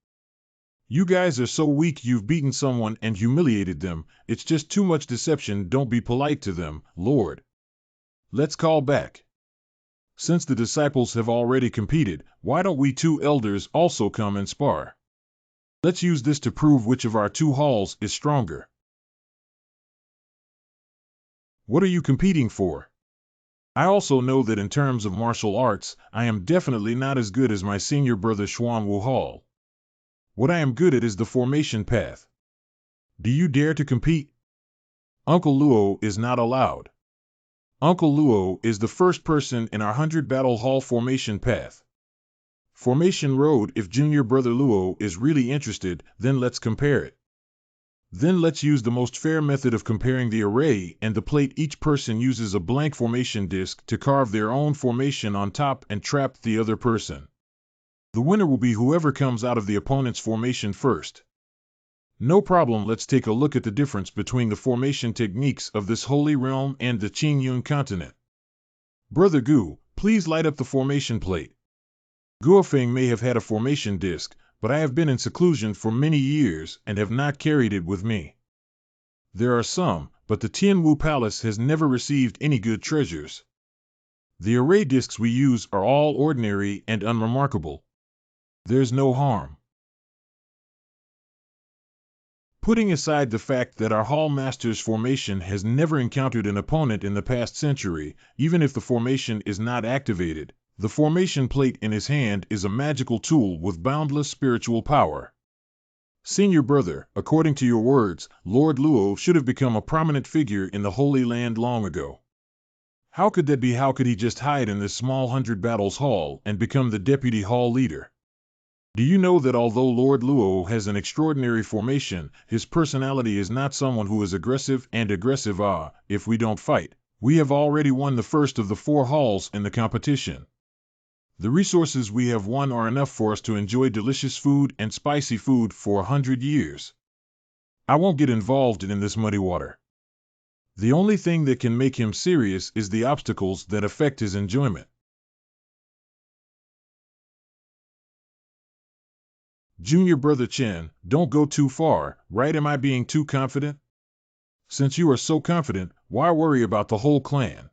You guys are so weak. You've beaten someone and humiliated them. It's just too much deception. Don't be polite to them, Lord. Let's call back. Since the disciples have already competed, why don't we 2 elders also come and spar? Let's use this to prove which of our 2 halls is stronger. What are you competing for? I also know that in terms of martial arts, I am definitely not as good as my senior brother Xuanwu Hall. What I am good at is the formation path. Do you dare to compete? Uncle Luo is not allowed. Uncle Luo is the first person in our 100 battle hall formation path. Formation road. If junior brother Luo is really interested, then let's compare it. Then let's use the most fair method of comparing the array and the plate. Each person uses a blank formation disc to carve their own formation on top and trap the other person. The winner will be whoever comes out of the opponent's formation first. No problem. Let's take a look at the difference between the formation techniques of this holy realm and the Qingyun continent. Brother Gu, please light up the formation plate. Guofeng may have had a formation disc, but I have been in seclusion for many years and have not carried it with me. There are some, but the Tianwu Palace has never received any good treasures. The array discs we use are all ordinary and unremarkable. There's no harm. Putting aside the fact that our Hall Master's formation has never encountered an opponent in the past century, even if the formation is not activated, the formation plate in his hand is a magical tool with boundless spiritual power. Senior brother, according to your words, Lord Luo should have become a prominent figure in the Holy Land long ago. How could that be? How could he just hide in this small 100 battles hall and become the deputy hall leader? Do you know that although Lord Luo has an extraordinary formation, his personality is not someone who is aggressive and aggressive? If we don't fight, we have already won the first of the 4 halls in the competition. The resources we have won are enough for us to enjoy delicious food and spicy food for 100 years. I won't get involved in this muddy water. The only thing that can make him serious is the obstacles that affect his enjoyment. Junior brother Chen, don't go too far, right? Am I being too confident? Since you are so confident, why worry about the whole clan?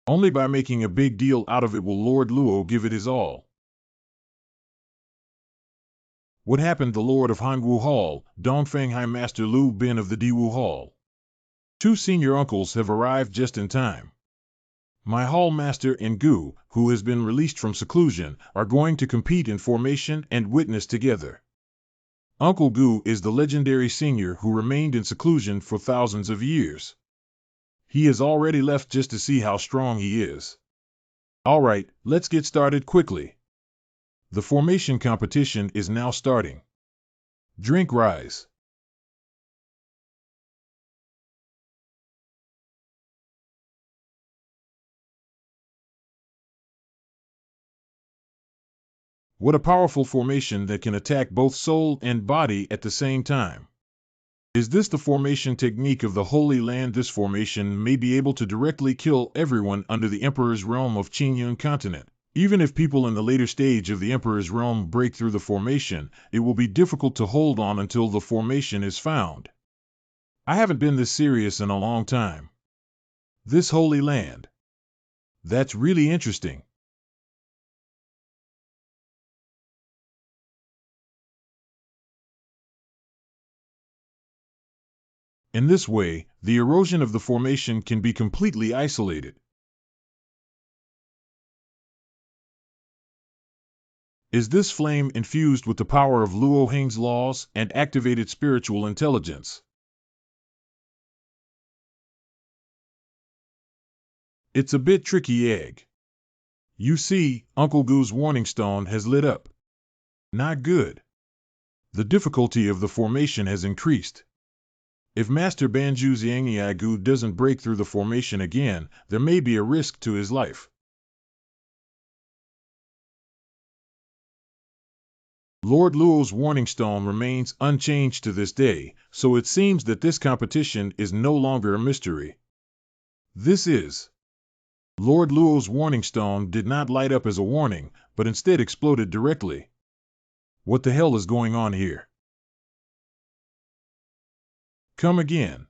Only by making a big deal out of it will Lord Luo give it his all. What happened? The Lord of Hangwu Hall, Dongfeng High Master Lu Bin of the Diwu Hall. 2 senior uncles have arrived just in time. My Hall Master and Gu, who has been released from seclusion, are going to compete in formation and witness together. Uncle Gu is the legendary senior who remained in seclusion for thousands of years. He has already left just to see how strong he is. All right, let's get started quickly. The formation competition is now starting. Drink rise. What a powerful formation that can attack both soul and body at the same time. Is this the formation technique of the Holy Land? This formation may be able to directly kill everyone under the Emperor's realm of Qingyun continent. Even if people in the later stage of the Emperor's realm break through the formation, it will be difficult to hold on until the formation is found. I haven't been this serious in a long time. This Holy Land. That's really interesting. In this way, the erosion of the formation can be completely isolated. Is this flame infused with the power of Luo Heng's laws and activated spiritual intelligence? It's a bit tricky, egg. You see, Uncle Gu's warning stone has lit up. Not good. The difficulty of the formation has increased. If Master Banju Xiangniagu doesn't break through the formation again, there may be a risk to his life. Lord Luo's warning stone remains unchanged to this day, so it seems that this competition is no longer a mystery. This is. Lord Luo's warning stone did not light up as a warning, but instead exploded directly. What the hell is going on here? Come again.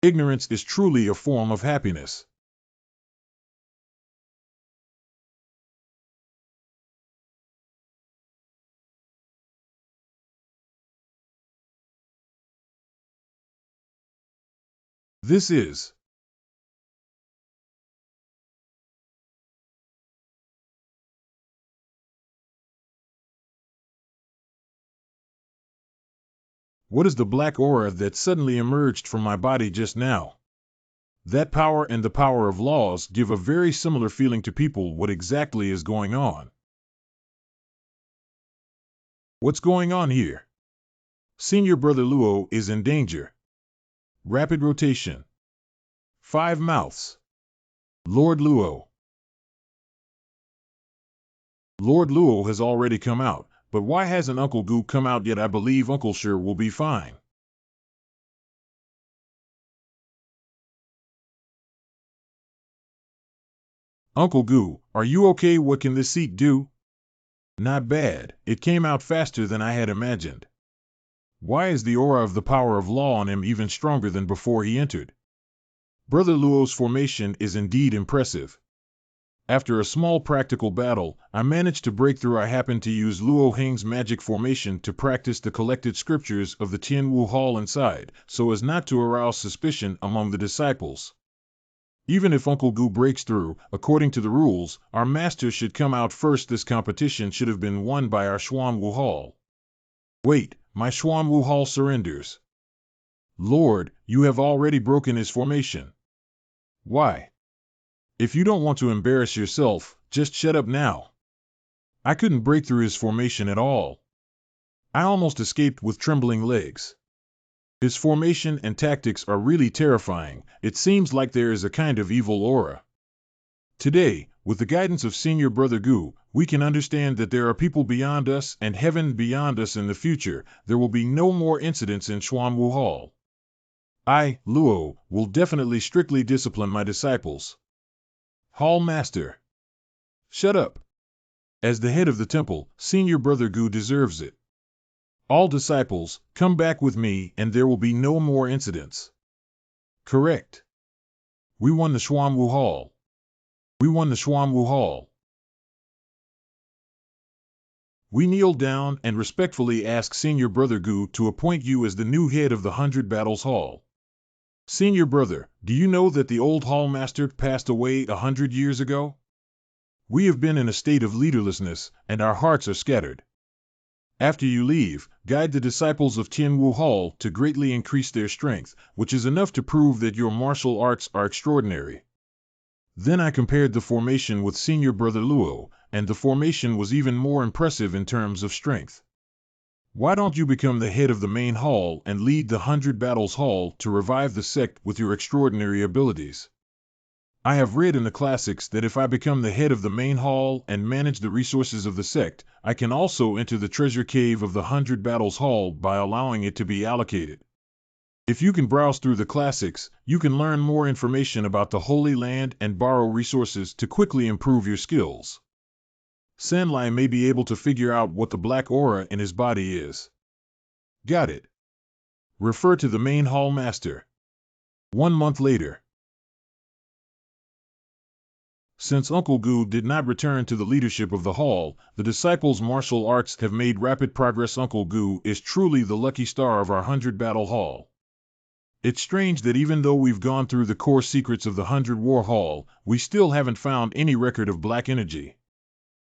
Ignorance is truly a form of happiness. This is. What is the black aura that suddenly emerged from my body just now? That power and the power of laws give a very similar feeling to people. What exactly is going on? What's going on here? Senior brother Luo is in danger. Rapid rotation. 5 mouths. Lord Luo. Lord Luo has already come out, but why hasn't Uncle Gu come out yet? I believe Uncle Sure will be fine. Uncle Gu, are you okay? What can this seat do? Not bad, it came out faster than I had imagined. Why is the aura of the power of law on him even stronger than before he entered? Brother Luo's formation is indeed impressive. After a small practical battle, I managed to break through. I happened to use Luo Heng's magic formation to practice the collected scriptures of the Tianwu Hall inside, so as not to arouse suspicion among the disciples. Even if Uncle Gu breaks through, according to the rules, our master should come out first. This competition should have been won by our Xuanwu Hall. Wait, my Xuanwu Hall surrenders. Lord, you have already broken his formation. Why? If you don't want to embarrass yourself, just shut up now. I couldn't break through his formation at all. I almost escaped with trembling legs. His formation and tactics are really terrifying. It seems like there is a kind of evil aura. Today, with the guidance of Senior Brother Gu, we can understand that there are people beyond us and heaven beyond us. In the future, there will be no more incidents in Xuanwu Hall. I, Luo, will definitely strictly discipline my disciples. Hall Master. Shut up. As the head of the temple, Senior Brother Gu deserves it. All disciples, come back with me and there will be no more incidents. Correct. We won the Xuanwu Hall. We won the Xuanwu Hall. We kneeled down and respectfully asked Senior Brother Gu to appoint you as the new head of the 100 Battles Hall. Senior Brother, do you know that the old Hall Master passed away 100 years ago? We have been in a state of leaderlessness, and our hearts are scattered. After you leave, guide the disciples of Tianwu Hall to greatly increase their strength, which is enough to prove that your martial arts are extraordinary. Then I compared the formation with Senior Brother Luo, and the formation was even more impressive in terms of strength. Why don't you become the head of the main hall and lead the 100 Battles Hall to revive the sect with your extraordinary abilities? I have read in the classics that if I become the head of the main hall and manage the resources of the sect, I can also enter the treasure cave of the 100 Battles Hall by allowing it to be allocated. If you can browse through the classics, you can learn more information about the Holy Land and borrow resources to quickly improve your skills. Sanlai may be able to figure out what the black aura in his body is. Got it. Refer to the main hall master. 1 month later. Since Uncle Gu did not return to the leadership of the hall, the disciples' martial arts have made rapid progress. Uncle Gu is truly the lucky star of our 100 Battle Hall. It's strange that even though we've gone through the core secrets of the 100 War Hall, we still haven't found any record of black energy.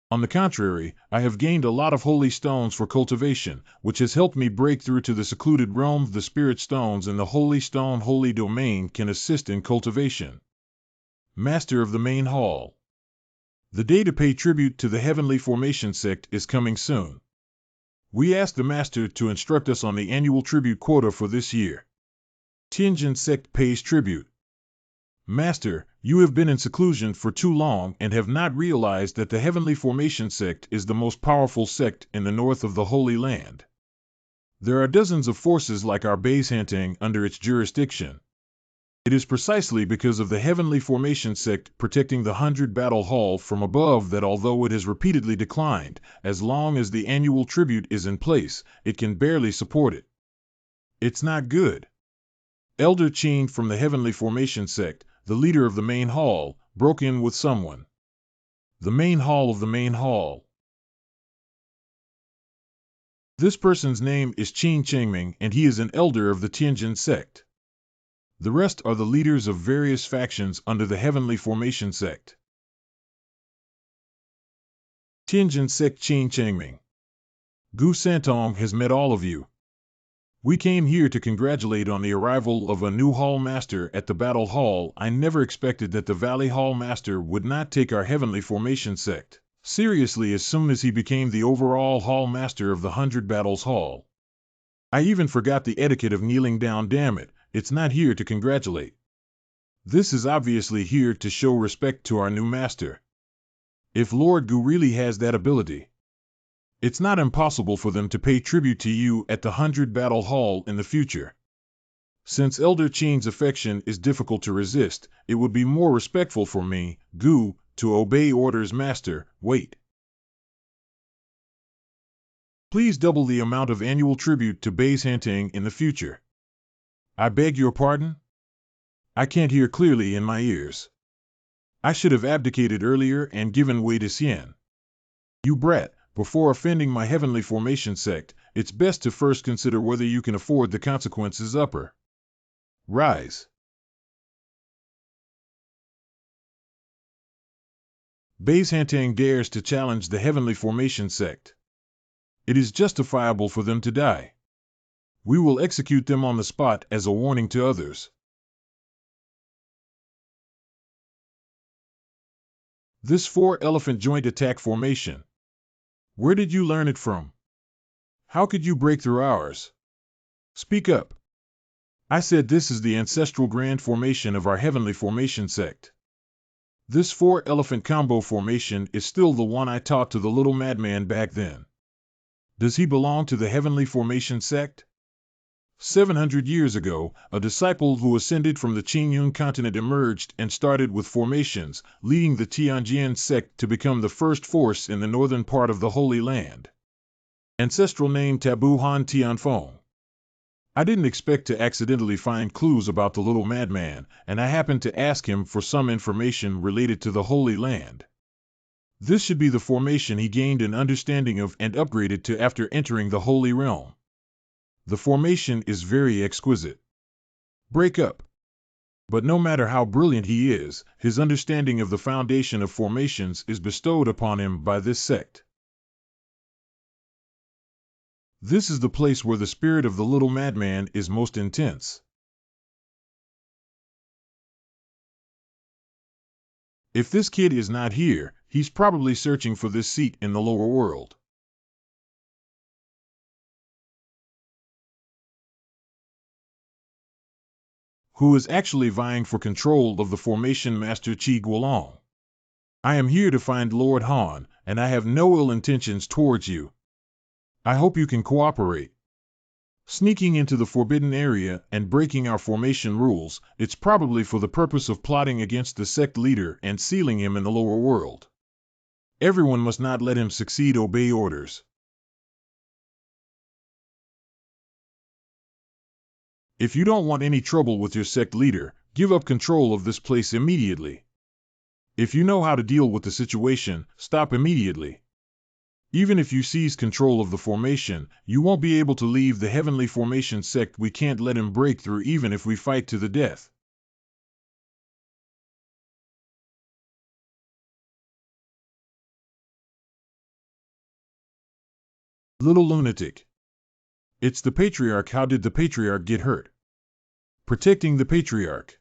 On the contrary, I have gained a lot of holy stones for cultivation, which has helped me break through to the secluded realms. The spirit stones in the holy stone holy domain can assist in cultivation. Master of the main hall. The day to pay tribute to the Heavenly Formation sect is coming soon. We ask the Master to instruct us on the annual tribute quota for this year. Tianjin sect pays tribute. Master, you have been in seclusion for too long and have not realized that the Heavenly Formation sect is the most powerful sect in the north of the Holy Land. There are dozens of forces like our Beishanting under its jurisdiction. It is precisely because of the Heavenly Formation sect protecting the 100 Battle Hall from above that although it has repeatedly declined, as long as the annual tribute is in place, it can barely support it. It's not good. Elder Qin from the Heavenly Formation sect, the leader of the main hall, broke in with someone. The main hall of the main hall. This person's name is Qin Chengming and he is an elder of the Tianjin sect. The rest are the leaders of various factions under the Heavenly Formation sect. Tianjin sect Qin Chengming. Gu Santong has met all of you. We came here to congratulate on the arrival of a new Hall Master at the Battle Hall. I never expected that the Valley Hall Master would not take our Heavenly Formation sect seriously as soon as he became the overall Hall Master of the 100 Battles Hall. I even forgot the etiquette of kneeling down. Damn it, it's not here to congratulate. This is obviously here to show respect to our new Master. If Lord Gu really has that ability, it's not impossible for them to pay tribute to you at the 100 Battle Hall in the future. Since Elder Qin's affection is difficult to resist, it would be more respectful for me, Gu, to obey orders. Master. Wait. Please double the amount of annual tribute to Beis Hantang in the future. I beg your pardon? I can't hear clearly in my ears. I should have abdicated earlier and given way to Xian. You brat, before offending my heavenly formation sect, it's best to first consider whether you can afford the consequences upper. Rise. Beis Hantang dares to challenge the heavenly formation sect. It is justifiable for them to die. We will execute them on the spot as a warning to others. This 4-elephant joint attack formation. Where did you learn it from? How could you break through ours? Speak up. I said this is the ancestral grand formation of our heavenly formation sect. This 4-elephant combo formation is still the one I taught to the little madman back then. Does he belong to the heavenly formation sect? 700 years ago, a disciple who ascended from the Qingyun continent emerged and started with formations, leading the Tianjin sect to become the first force in the northern part of the Holy Land. Ancestral name Tabu Han Tianfeng. I didn't expect to accidentally find clues about the little madman, and I happened to ask him for some information related to the Holy Land. This should be the formation he gained an understanding of and upgraded to after entering the Holy Realm. The formation is very exquisite. Break up. But no matter how brilliant he is, his understanding of the foundation of formations is bestowed upon him by this sect. This is the place where the spirit of the little madman is most intense. If this kid is not here, he's probably searching for this seat in the lower world. Who is actually vying for control of the formation master Qi Guolong. I am here to find Lord Han, and I have no ill intentions towards you. I hope you can cooperate. Sneaking into the forbidden area and breaking our formation rules, it's probably for the purpose of plotting against the sect leader and sealing him in the lower world. Everyone must not let him succeed. Obey orders. If you don't want any trouble with your sect leader, give up control of this place immediately. If you know how to deal with the situation, stop immediately. Even if you seize control of the formation, you won't be able to leave the heavenly formation sect. We can't let him break through even if we fight to the death. Little lunatic. It's the patriarch. How did the patriarch get hurt? Protecting the patriarch.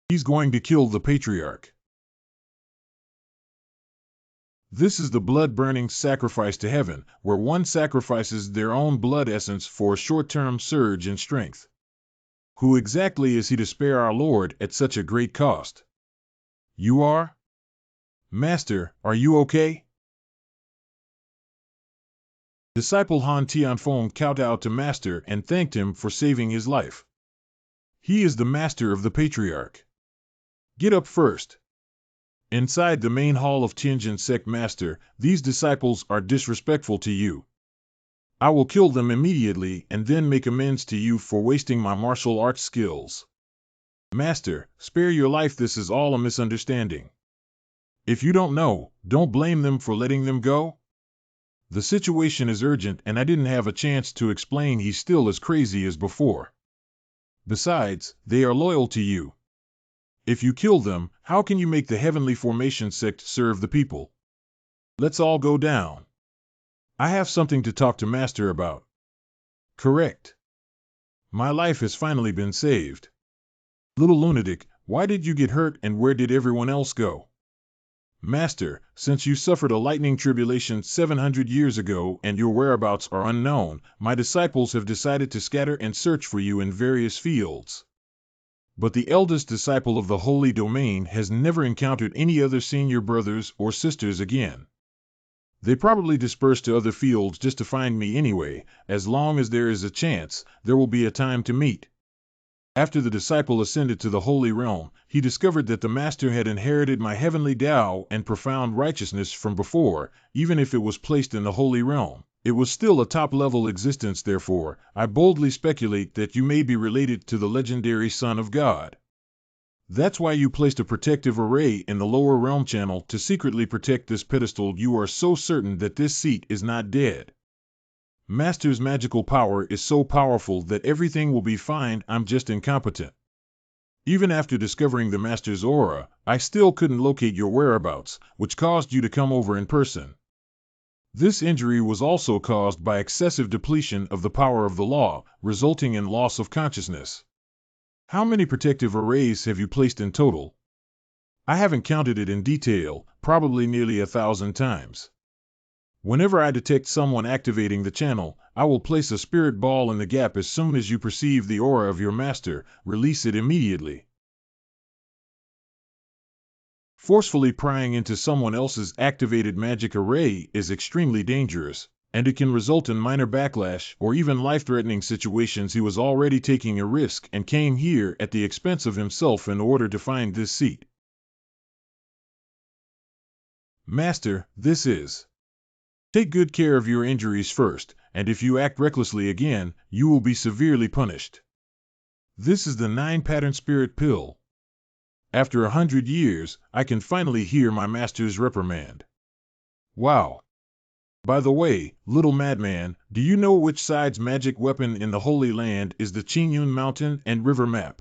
He's going to kill the patriarch. This is the blood-burning sacrifice to heaven, where one sacrifices their own blood essence for a short-term surge in strength. Who exactly is he to spare our Lord at such a great cost? You are? Master, are you okay? Disciple Han Tianfeng kowtowed to Master and thanked him for saving his life. He is the master of the patriarch. Get up first. Inside the main hall of Tianjin sect master, these disciples are disrespectful to you. I will kill them immediately and then make amends to you for wasting my martial arts skills. Master, spare your life. This is all a misunderstanding. If you don't know, don't blame them for letting them go. The situation is urgent and I didn't have a chance to explain. He's still as crazy as before. Besides, they are loyal to you. If you kill them, how can you make the heavenly formation sect serve the people? Let's all go down. I have something to talk to Master about. Correct. My life has finally been saved. Little lunatic, why did you get hurt and where did everyone else go? Master, since you suffered a lightning tribulation 700 years ago and your whereabouts are unknown, my disciples have decided to scatter and search for you in various fields. But the eldest disciple of the holy domain has never encountered any other senior brothers or sisters again. They probably dispersed to other fields just to find me anyway. As long as there is a chance, there will be a time to meet. After the disciple ascended to the holy realm, he discovered that the master had inherited my heavenly Tao and profound righteousness from before, even if it was placed in the holy realm. It was still a top-level existence, therefore, I boldly speculate that you may be related to the legendary Son of God. That's why you placed a protective array in the lower realm channel to secretly protect this pedestal. You are so certain that this seat is not dead. Master's magical power is so powerful that everything will be fine. I'm just incompetent. Even after discovering the Master's aura, I still couldn't locate your whereabouts, which caused you to come over in person. This injury was also caused by excessive depletion of the power of the law, resulting in loss of consciousness. How many protective arrays have you placed in total? I haven't counted it in detail, probably nearly 1,000 times. Whenever I detect someone activating the channel, I will place a spirit ball in the gap. As soon as you perceive the aura of your master, release it immediately. Forcefully prying into someone else's activated magic array is extremely dangerous, and it can result in minor backlash or even life-threatening situations. He was already taking a risk and came here at the expense of himself in order to find this seat. Master, this is. Take good care of your injuries first, and if you act recklessly again, you will be severely punished. This is the 9-pattern spirit pill. After 100 years, I can finally hear my master's reprimand. Wow. By the way, little madman, do you know which side's magic weapon in the Holy Land is the Qingyun Mountain and River map?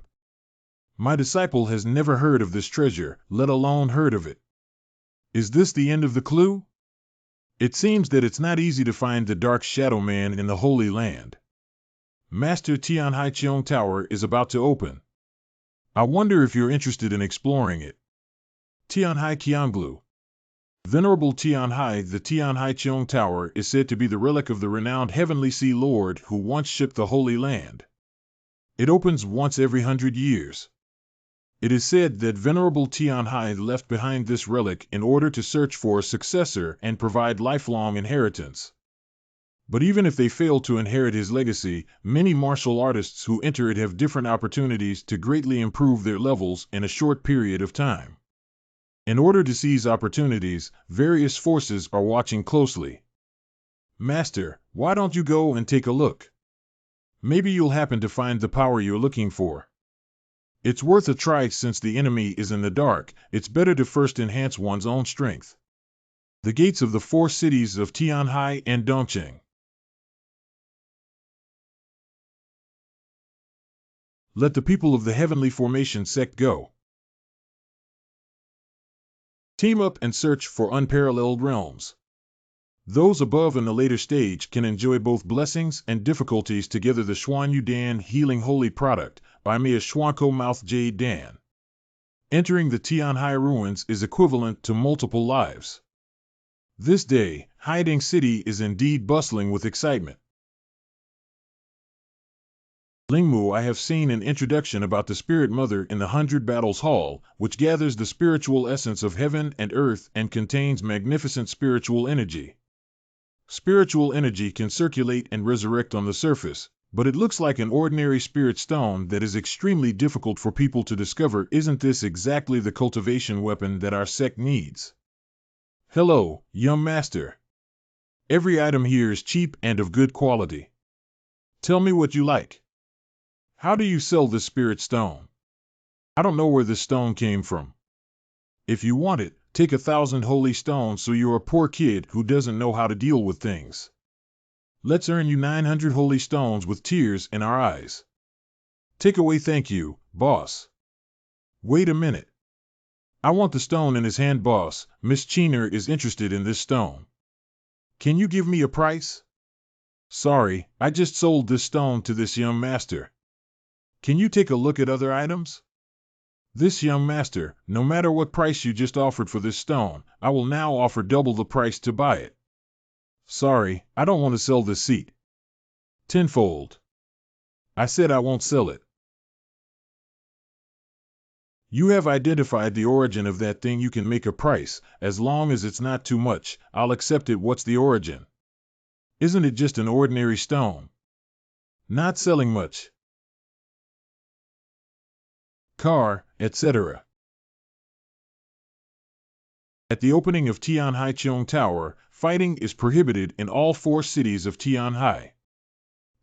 My disciple has never heard of this treasure, let alone heard of it. Is this the end of the clue? It seems that it's not easy to find the Dark Shadow Man in the Holy Land. Master Tianhai Cheong Tower is about to open. I wonder if you're interested in exploring it. Tianhai Qianglu. Venerable Tianhai, the Tianhai Cheong Tower is said to be the relic of the renowned Heavenly Sea Lord who once shipped the Holy Land. It opens once every 100 years. It is said that Venerable Tianhai left behind this relic in order to search for a successor and provide lifelong inheritance. But even if they fail to inherit his legacy, many martial artists who enter it have different opportunities to greatly improve their levels in a short period of time. In order to seize opportunities, various forces are watching closely. Master, why don't you go and take a look? Maybe you'll happen to find the power you're looking for. It's worth a try. Since the enemy is in the dark, it's better to first enhance one's own strength. The gates of the 4 cities of Tianhai and Dongqing. Let the people of the Heavenly Formation sect go. Team up and search for unparalleled realms. Those above in the later stage can enjoy both blessings and difficulties together. The Xuan Yu Dan Healing Holy Product by Mia Xuanko Mouth Jade Dan. Entering the Tianhai ruins is equivalent to multiple lives. This day, Haiding City is indeed bustling with excitement. Lingmu, I have seen an introduction about the Spirit Mother in the 100 Battles Hall, which gathers the spiritual essence of heaven and earth and contains magnificent spiritual energy. Spiritual energy can circulate and resurrect on the surface, but it looks like an ordinary spirit stone that is extremely difficult for people to discover. Isn't this exactly the cultivation weapon that our sect needs? Hello, young master. Every item here is cheap and of good quality. Tell me what you like. How do you sell this spirit stone? I don't know where this stone came from. If you want it, take 1,000 holy stones. So you're a poor kid who doesn't know how to deal with things. Let's earn you 900 holy stones with tears in our eyes. Take away. Thank you, boss. Wait a minute. I want the stone in his hand, boss. Miss Cheener is interested in this stone. Can you give me a price? Sorry, I just sold this stone to this young master. Can you take a look at other items? This young master, no matter what price you just offered for this stone, I will now offer double the price to buy it. Sorry, I don't want to sell this seat. Tenfold. I said I won't sell it. You have identified the origin of that thing. You can make a price, as long as it's not too much. I'll accept it. What's the origin? Isn't it just an ordinary stone? Not selling much. car, etc. At the opening of Tianhaicheong Tower, fighting is prohibited in all 4 cities of Tianhai.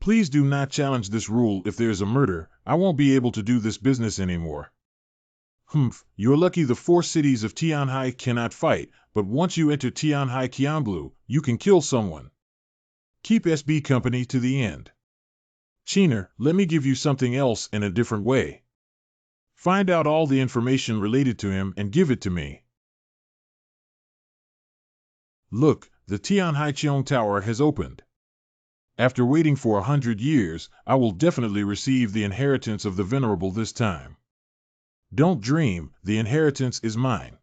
Please do not challenge this rule. If there's a murder, I won't be able to do this business anymore. Humph, you're lucky the 4 cities of Tianhai cannot fight, but once you enter Tianhai Qianblu, you can kill someone. Keep SB company to the end. Chiner, let me give you something else in a different way. Find out all the information related to him and give it to me. Look, the Tianhaicheong Tower has opened. After waiting for 100 years, I will definitely receive the inheritance of the Venerable this time. Don't dream, the inheritance is mine.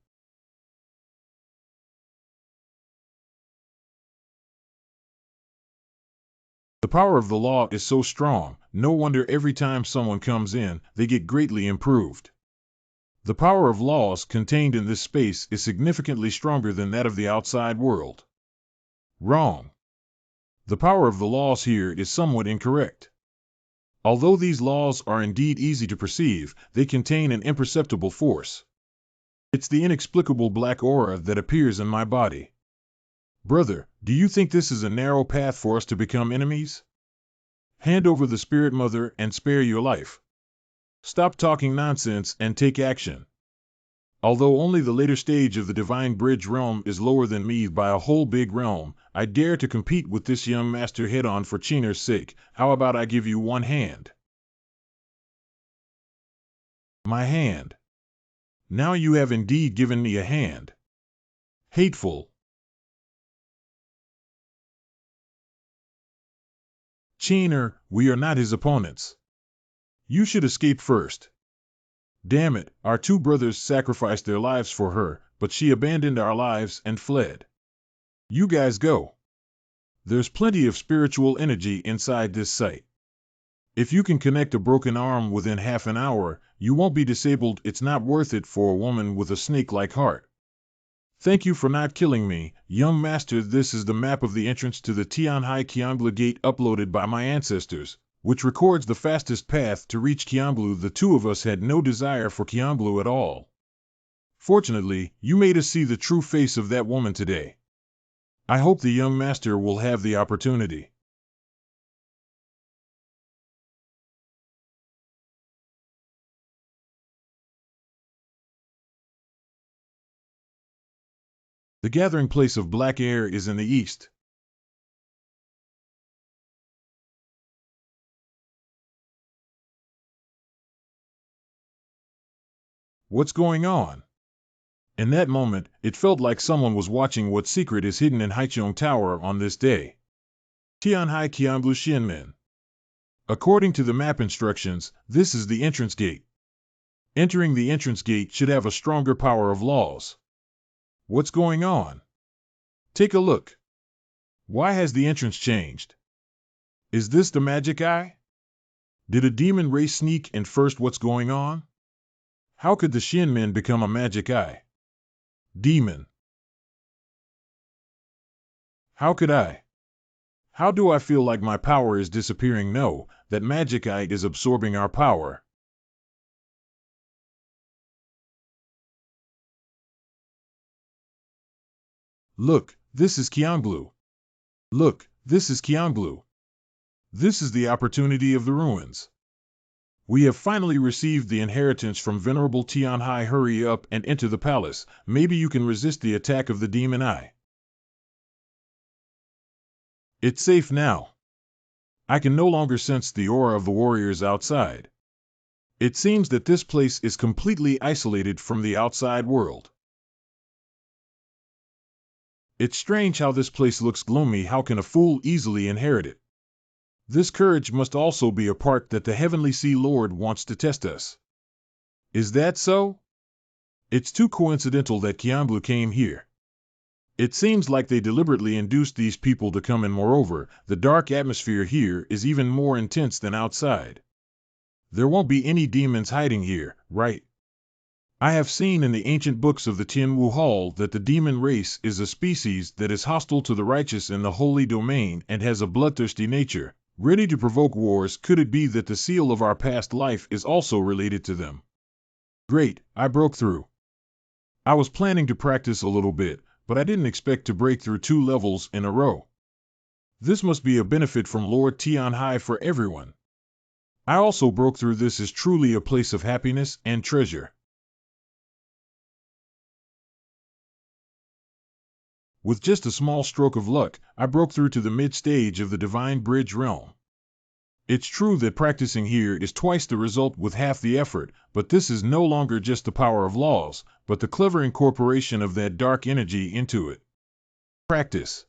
The power of the law is so strong, no wonder every time someone comes in, they get greatly improved. The power of laws contained in this space is significantly stronger than that of the outside world. Wrong. The power of the laws here is somewhat incorrect. Although these laws are indeed easy to perceive, they contain an imperceptible force. It's the inexplicable black aura that appears in my body. Brother, do you think this is a narrow path for us to become enemies? Hand over the Spirit Mother and spare your life. Stop talking nonsense and take action. Although only the later stage of the Divine Bridge realm is lower than me by a whole big realm, I dare to compete with this young master head-on for Chiner's sake. How about I give you one hand? My hand. Now you have indeed given me a hand. Hateful. Chiner, we are not his opponents. You should escape first. Damn it, our 2 brothers sacrificed their lives for her, but she abandoned our lives and fled. You guys go. There's plenty of spiritual energy inside this site. If you can connect a broken arm within half an hour, you won't be disabled. It's not worth it for a woman with a snake-like heart. Thank you for not killing me, young master. This is the map of the entrance to the Tianhai Qianblu Gate uploaded by my ancestors, which records the fastest path to reach Qianblu. The 2 of us had no desire for Qianblu at all. Fortunately, you made us see the true face of that woman today. I hope the young master will have the opportunity. The gathering place of black air is in the east. What's going on? In that moment, it felt like someone was watching what secret is hidden in Haicheong Tower on this day. Tianhai Qianblu Xianmen. According to the map instructions, this is the entrance gate. Entering the entrance gate should have a stronger power of laws. What's going on? Take a look. Why has the entrance changed? Is this the magic eye? Did a demon race sneak in first? What's going on? How could the Xianmen become a magic eye? Demon. How could I? How do I feel like my power is disappearing? No, that magic eye is absorbing our power. Look, this is Qianblu. Look, this is Qianblu. This is the opportunity of the ruins. We have finally received the inheritance from Venerable Tianhai. Hurry up and enter the palace. Maybe you can resist the attack of the demon eye. It's safe now. I can no longer sense the aura of the warriors outside. It seems that this place is completely isolated from the outside world. It's strange how this place looks gloomy. How can a fool easily inherit it? This courage must also be a part that the Heavenly Sea Lord wants to test us. Is that so? It's too coincidental that Qianblu came here. It seems like they deliberately induced these people to come, and moreover, the dark atmosphere here is even more intense than outside. There won't be any demons hiding here, right? I have seen in the ancient books of the Tianwu Hall that the demon race is a species that is hostile to the righteous in the holy domain and has a bloodthirsty nature, ready to provoke wars. Could it be that the seal of our past life is also related to them? Great, I broke through. I was planning to practice a little bit, but I didn't expect to break through 2 levels in a row. This must be a benefit from Lord Tianhai for everyone. I also broke through. This is truly a place of happiness and treasure. With just a small stroke of luck, I broke through to the mid-stage of the Divine Bridge realm. It's true that practicing here is twice the result with half the effort, but this is no longer just the power of laws, but the clever incorporation of that dark energy into it. Practice.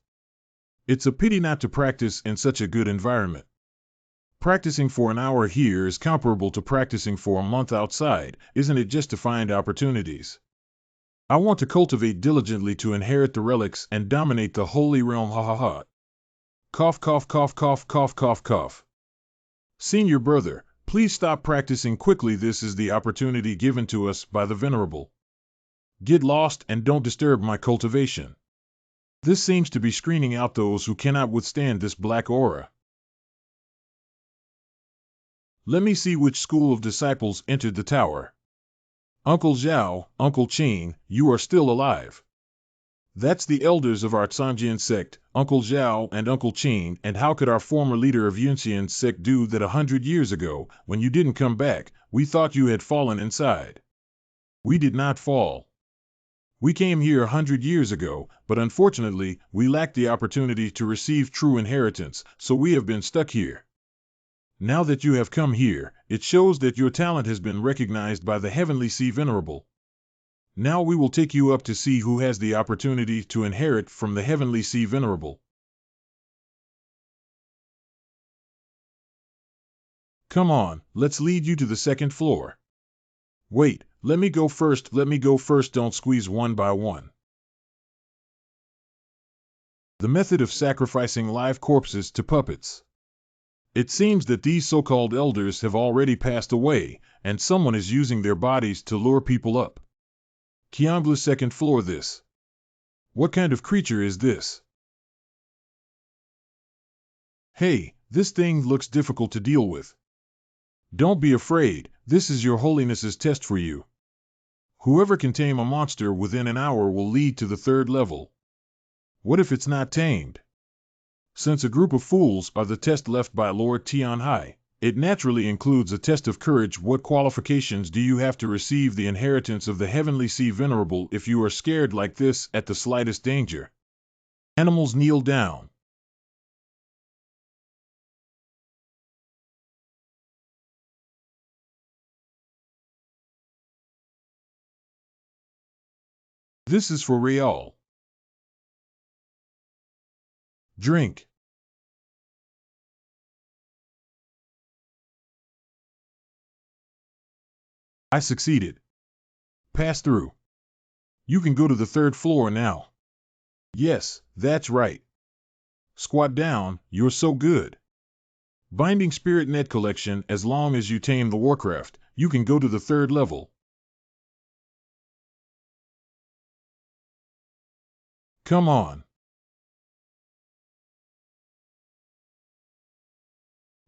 It's a pity not to practice in such a good environment. Practicing for an hour here is comparable to practicing for a month outside, isn't it, just to find opportunities? I want to cultivate diligently to inherit the relics and dominate the holy realm. Ha ha ha. Cough, cough, cough, cough, cough, cough, cough. Senior brother, please stop practicing quickly. This is the opportunity given to us by the Venerable. Get lost and don't disturb my cultivation. This seems to be screening out those who cannot withstand this black aura. Let me see which school of disciples entered the tower. Uncle Zhao, Uncle Qing, you are still alive. That's the elders of our Zhangjian sect, Uncle Zhao and Uncle Qing. And how could our former leader of Yunxian's sect do that 100 years ago, when you didn't come back? We thought you had fallen inside. We did not fall. We came here 100 years ago, but unfortunately, we lacked the opportunity to receive true inheritance, so we have been stuck here. Now that you have come here, it shows that your talent has been recognized by the Heavenly Sea Venerable. Now we will take you up to see who has the opportunity to inherit from the Heavenly Sea Venerable. Come on, let's lead you to the second floor. Wait, let me go first, don't squeeze one by one. The method of sacrificing live corpses to puppets. It seems that these so-called elders have already passed away, and someone is using their bodies to lure people up. Kiangla, second floor. This. What kind of creature is this? Hey, this thing looks difficult to deal with. Don't be afraid, this is your holiness's test for you. Whoever can tame a monster within an hour will lead to the 3rd level. What if it's not tamed? Since a group of fools are the test left by Lord Tianhai, it naturally includes a test of courage. What qualifications do you have to receive the inheritance of the Heavenly Sea Venerable if you are scared like this at the slightest danger? Animals, kneel down. This is for Real. Drink. I succeeded. Pass through. You can go to the 3rd floor now. Yes, that's right. Squat down, you're so good. Binding Spirit Net Collection. As long as you tame the Warcraft, you can go to the 3rd level. Come on.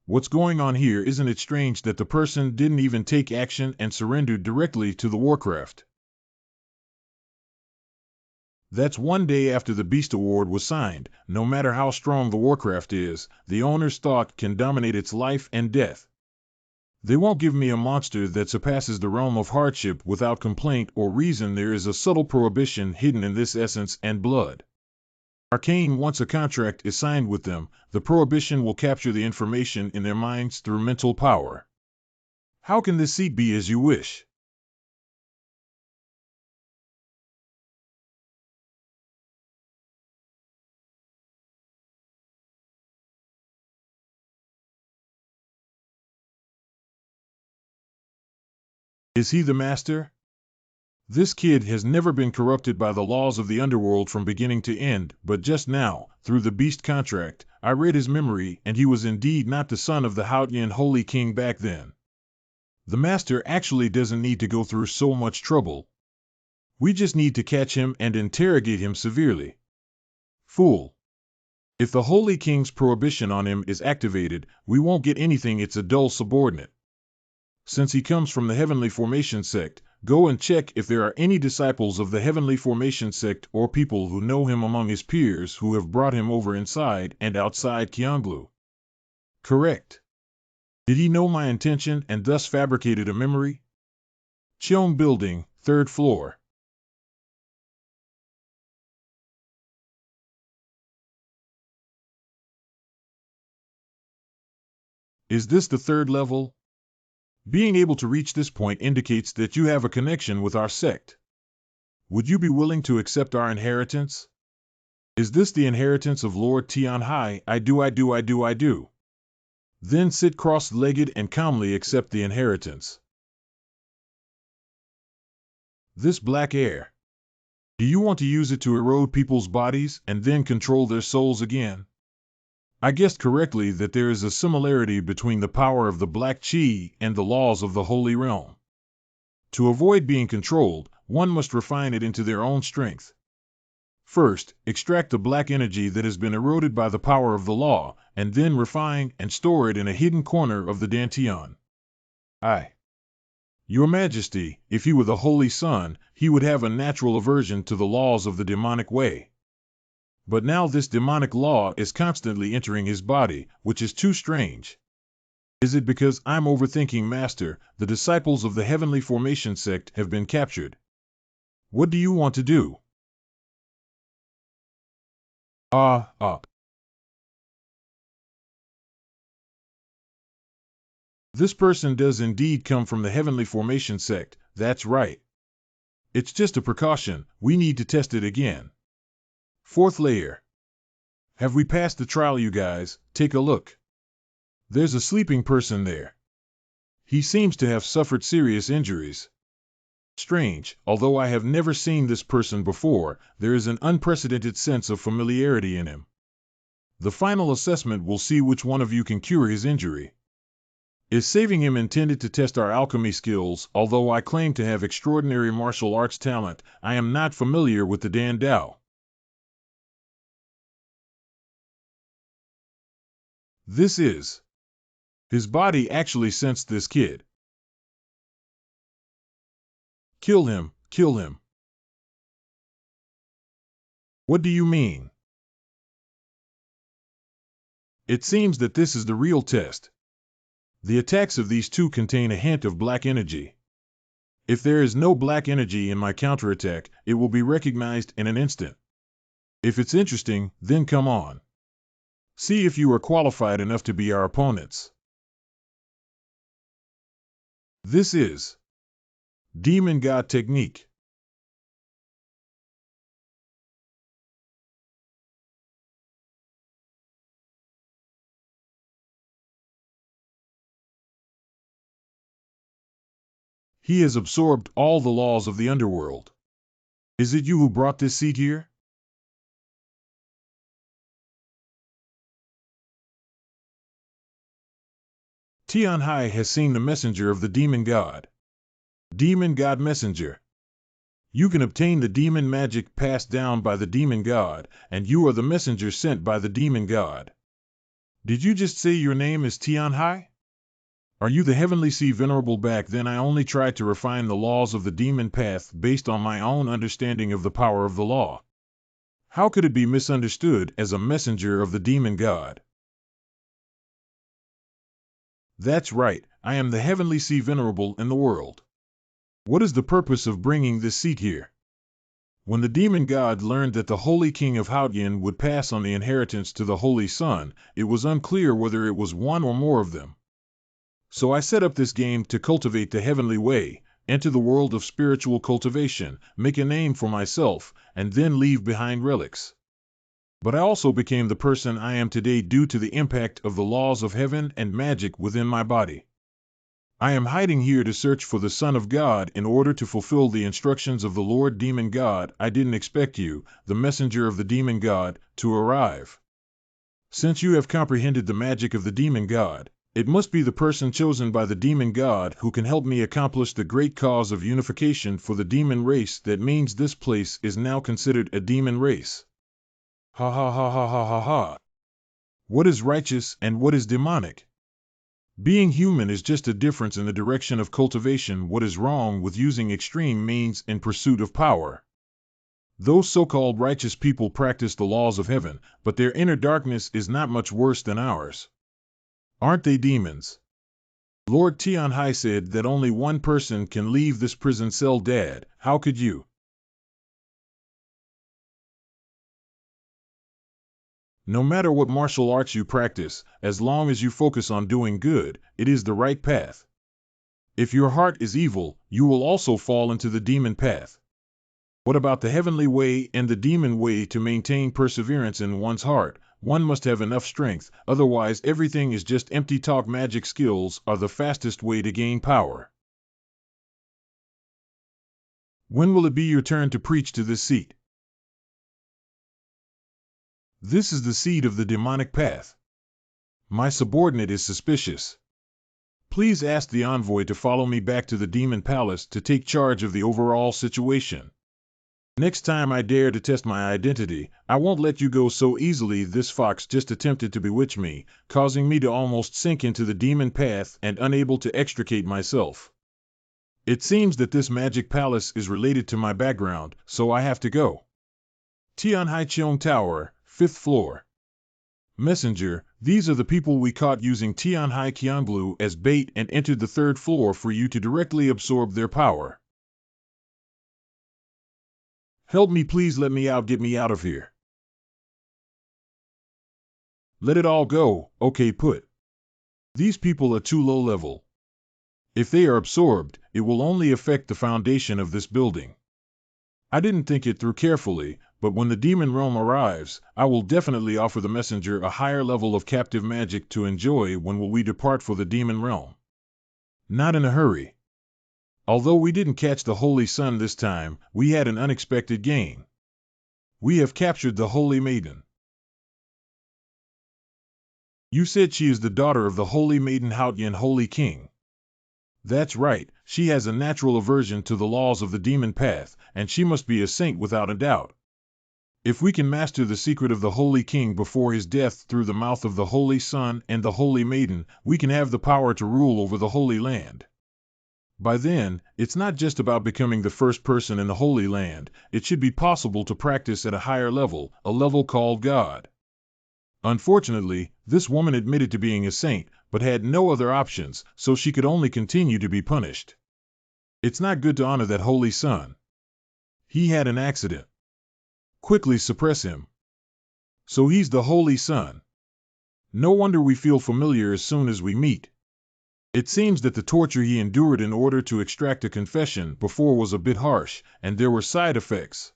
What's going on here? Isn't it strange that the person didn't even take action and surrendered directly to the Warcraft? That's one day after the Beast Award was signed. No matter how strong the Warcraft is, the owner's thought can dominate its life and death. They won't give me a monster that surpasses the realm of hardship without complaint or reason. There is a subtle prohibition hidden in this essence and blood. Arcane, once a contract is signed with them, the prohibition will capture the information in their minds through mental power. How can this seat be as you wish? Is he the master? This kid has never been corrupted by the laws of the underworld from beginning to end, but just now, through the beast contract, I read his memory, and he was indeed not the son of the Hautian Holy King back then. The master actually doesn't need to go through so much trouble. We just need to catch him and interrogate him severely. Fool. If the Holy King's prohibition on him is activated, we won't get anything. It's a dull subordinate. Since he comes from the Heavenly Formation sect, Go and check if there are any disciples of the Heavenly Formation sect or people who know him among his peers who have brought him over inside and outside Kyonglu. Correct. Did he know my intention and thus fabricated a memory? Cheong Building, 3rd floor. Is this the 3rd level? Being able to reach this point indicates that you have a connection with our sect. Would you be willing to accept our inheritance? Is this the inheritance of Lord Tianhai? I do. Then sit cross-legged and calmly accept the inheritance. This black air. Do you want to use it to erode people's bodies and then control their souls again? I guessed correctly that there is a similarity between the power of the black chi and the laws of the Holy Realm. To avoid being controlled, one must refine it into their own strength. First, extract the black energy that has been eroded by the power of the law, and then refine and store it in a hidden corner of the Dantian. Your Majesty, if he were the Holy Son, he would have a natural aversion to the laws of the demonic way. But now this demonic law is constantly entering his body, which is too strange. Is it because I'm overthinking, Master? The disciples of the Heavenly Formation sect have been captured. What do you want to do? This person does indeed come from the Heavenly Formation sect, that's right. It's just a precaution, we need to test it again. 4th layer. Have we passed the trial, you guys? Take a look. There's a sleeping person there. He seems to have suffered serious injuries. Strange, although I have never seen this person before, there is an unprecedented sense of familiarity in him. The final assessment will see which one of you can cure his injury. Is saving him intended to test our alchemy skills? Although I claim to have extraordinary martial arts talent, I am not familiar with the Dan Dao. This is. His body actually sensed this kid. Kill him, kill him. What do you mean? It seems that this is the real test. The attacks of these two contain a hint of black energy. If there is no black energy in my counterattack, it will be recognized in an instant. If it's interesting, then come on. See if you are qualified enough to be our opponents. This is Demon God Technique. He has absorbed all the laws of the underworld. Is it you who brought this seed here? Tianhai has seen the messenger of the demon god. Demon god messenger. You can obtain the demon magic passed down by the demon god, and you are the messenger sent by the demon god. Did you just say your name is Tianhai? Are you the heavenly sea venerable? Back then I only tried to refine the laws of the demon path based on my own understanding of the power of the law. How could it be misunderstood as a messenger of the demon god? That's right, I am the heavenly sea venerable in the world. What is the purpose of bringing this seat here? When the demon god learned that the holy king of Haotian would pass on the inheritance to the holy son, it was unclear whether it was one or more of them. So I set up this game to cultivate the heavenly way, enter the world of spiritual cultivation, make a name for myself, and then leave behind relics. But I also became the person I am today due to the impact of the laws of heaven and magic within my body. I am hiding here to search for the Son of God in order to fulfill the instructions of the Lord Demon God. I didn't expect you, the messenger of the Demon God, to arrive. Since you have comprehended the magic of the Demon God, it must be the person chosen by the demon god who can help me accomplish the great cause of unification for the demon race. That means this place is now considered a demon race. Ha ha ha ha ha ha ha. What is righteous and what is demonic? Being human is just a difference in the direction of cultivation. What is wrong with using extreme means in pursuit of power? Those so-called righteous people practice the laws of heaven, but their inner darkness is not much worse than ours. Aren't they demons? Lord Tianhai said that only one person can leave this prison cell. Dad, how could you? No matter what martial arts you practice, as long as you focus on doing good, it is the right path. If your heart is evil, you will also fall into the demon path. What about the heavenly way and the demon way? To maintain perseverance in one's heart, one must have enough strength, otherwise everything is just empty talk. Magic skills are the fastest way to gain power. When will it be your turn to preach to this seat? This is the seat of the demonic path. My subordinate is suspicious. Please ask the envoy to follow me back to the demon palace to take charge of the overall situation. Next time I dare to test my identity, I won't let you go so easily. This fox just attempted to bewitch me, causing me to almost sink into the demon path and unable to extricate myself. It seems that this magic palace is related to my background, so I have to go. Tianhai Cheong Tower, 5th floor. Messenger, these are the people we caught using Tianhai Qianglue as bait and entered the 3rd floor for you to directly absorb their power. Help me, please, let me out, get me out of here. Let it all go, okay, put. These people are too low level. If they are absorbed, it will only affect the foundation of this building. I didn't think it through carefully, but when the demon realm arrives, I will definitely offer the messenger a higher level of captive magic to enjoy. When will we depart for the demon realm? Not in a hurry. Although we didn't catch the Holy Sun this time, we had an unexpected gain. We have captured the Holy Maiden. You said she is the daughter of the Holy Maiden Haotian Holy King. That's right, she has a natural aversion to the laws of the demon path, and she must be a saint without a doubt. If we can master the secret of the Holy King before his death through the mouth of the Holy Son and the Holy Maiden, we can have the power to rule over the Holy Land. By then, it's not just about becoming the first person in the Holy Land, it should be possible to practice at a higher level, a level called God. Unfortunately, this woman admitted to being a saint, but had no other options, so she could only continue to be punished. It's not good to honor that Holy Son. He had an accident. Quickly suppress him. So he's the Holy Son. No wonder we feel familiar as soon as we meet. It seems that the torture he endured in order to extract a confession before was a bit harsh, and there were side effects.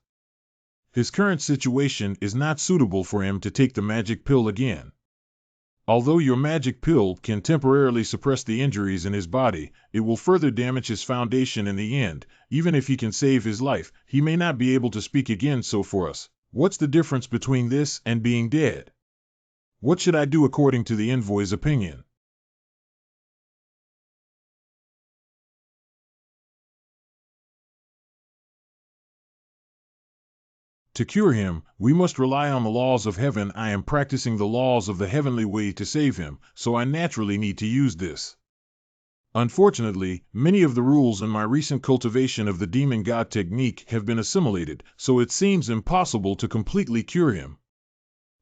His current situation is not suitable for him to take the magic pill again. Although your magic pill can temporarily suppress the injuries in his body, it will further damage his foundation in the end. Even if he can save his life, he may not be able to speak again. So for us, what's the difference between this and being dead? What should I do according to the envoy's opinion? To cure him, we must rely on the laws of heaven. I am practicing the laws of the heavenly way to save him, so I naturally need to use this. Unfortunately, many of the rules in my recent cultivation of the demon god technique have been assimilated, so it seems impossible to completely cure him.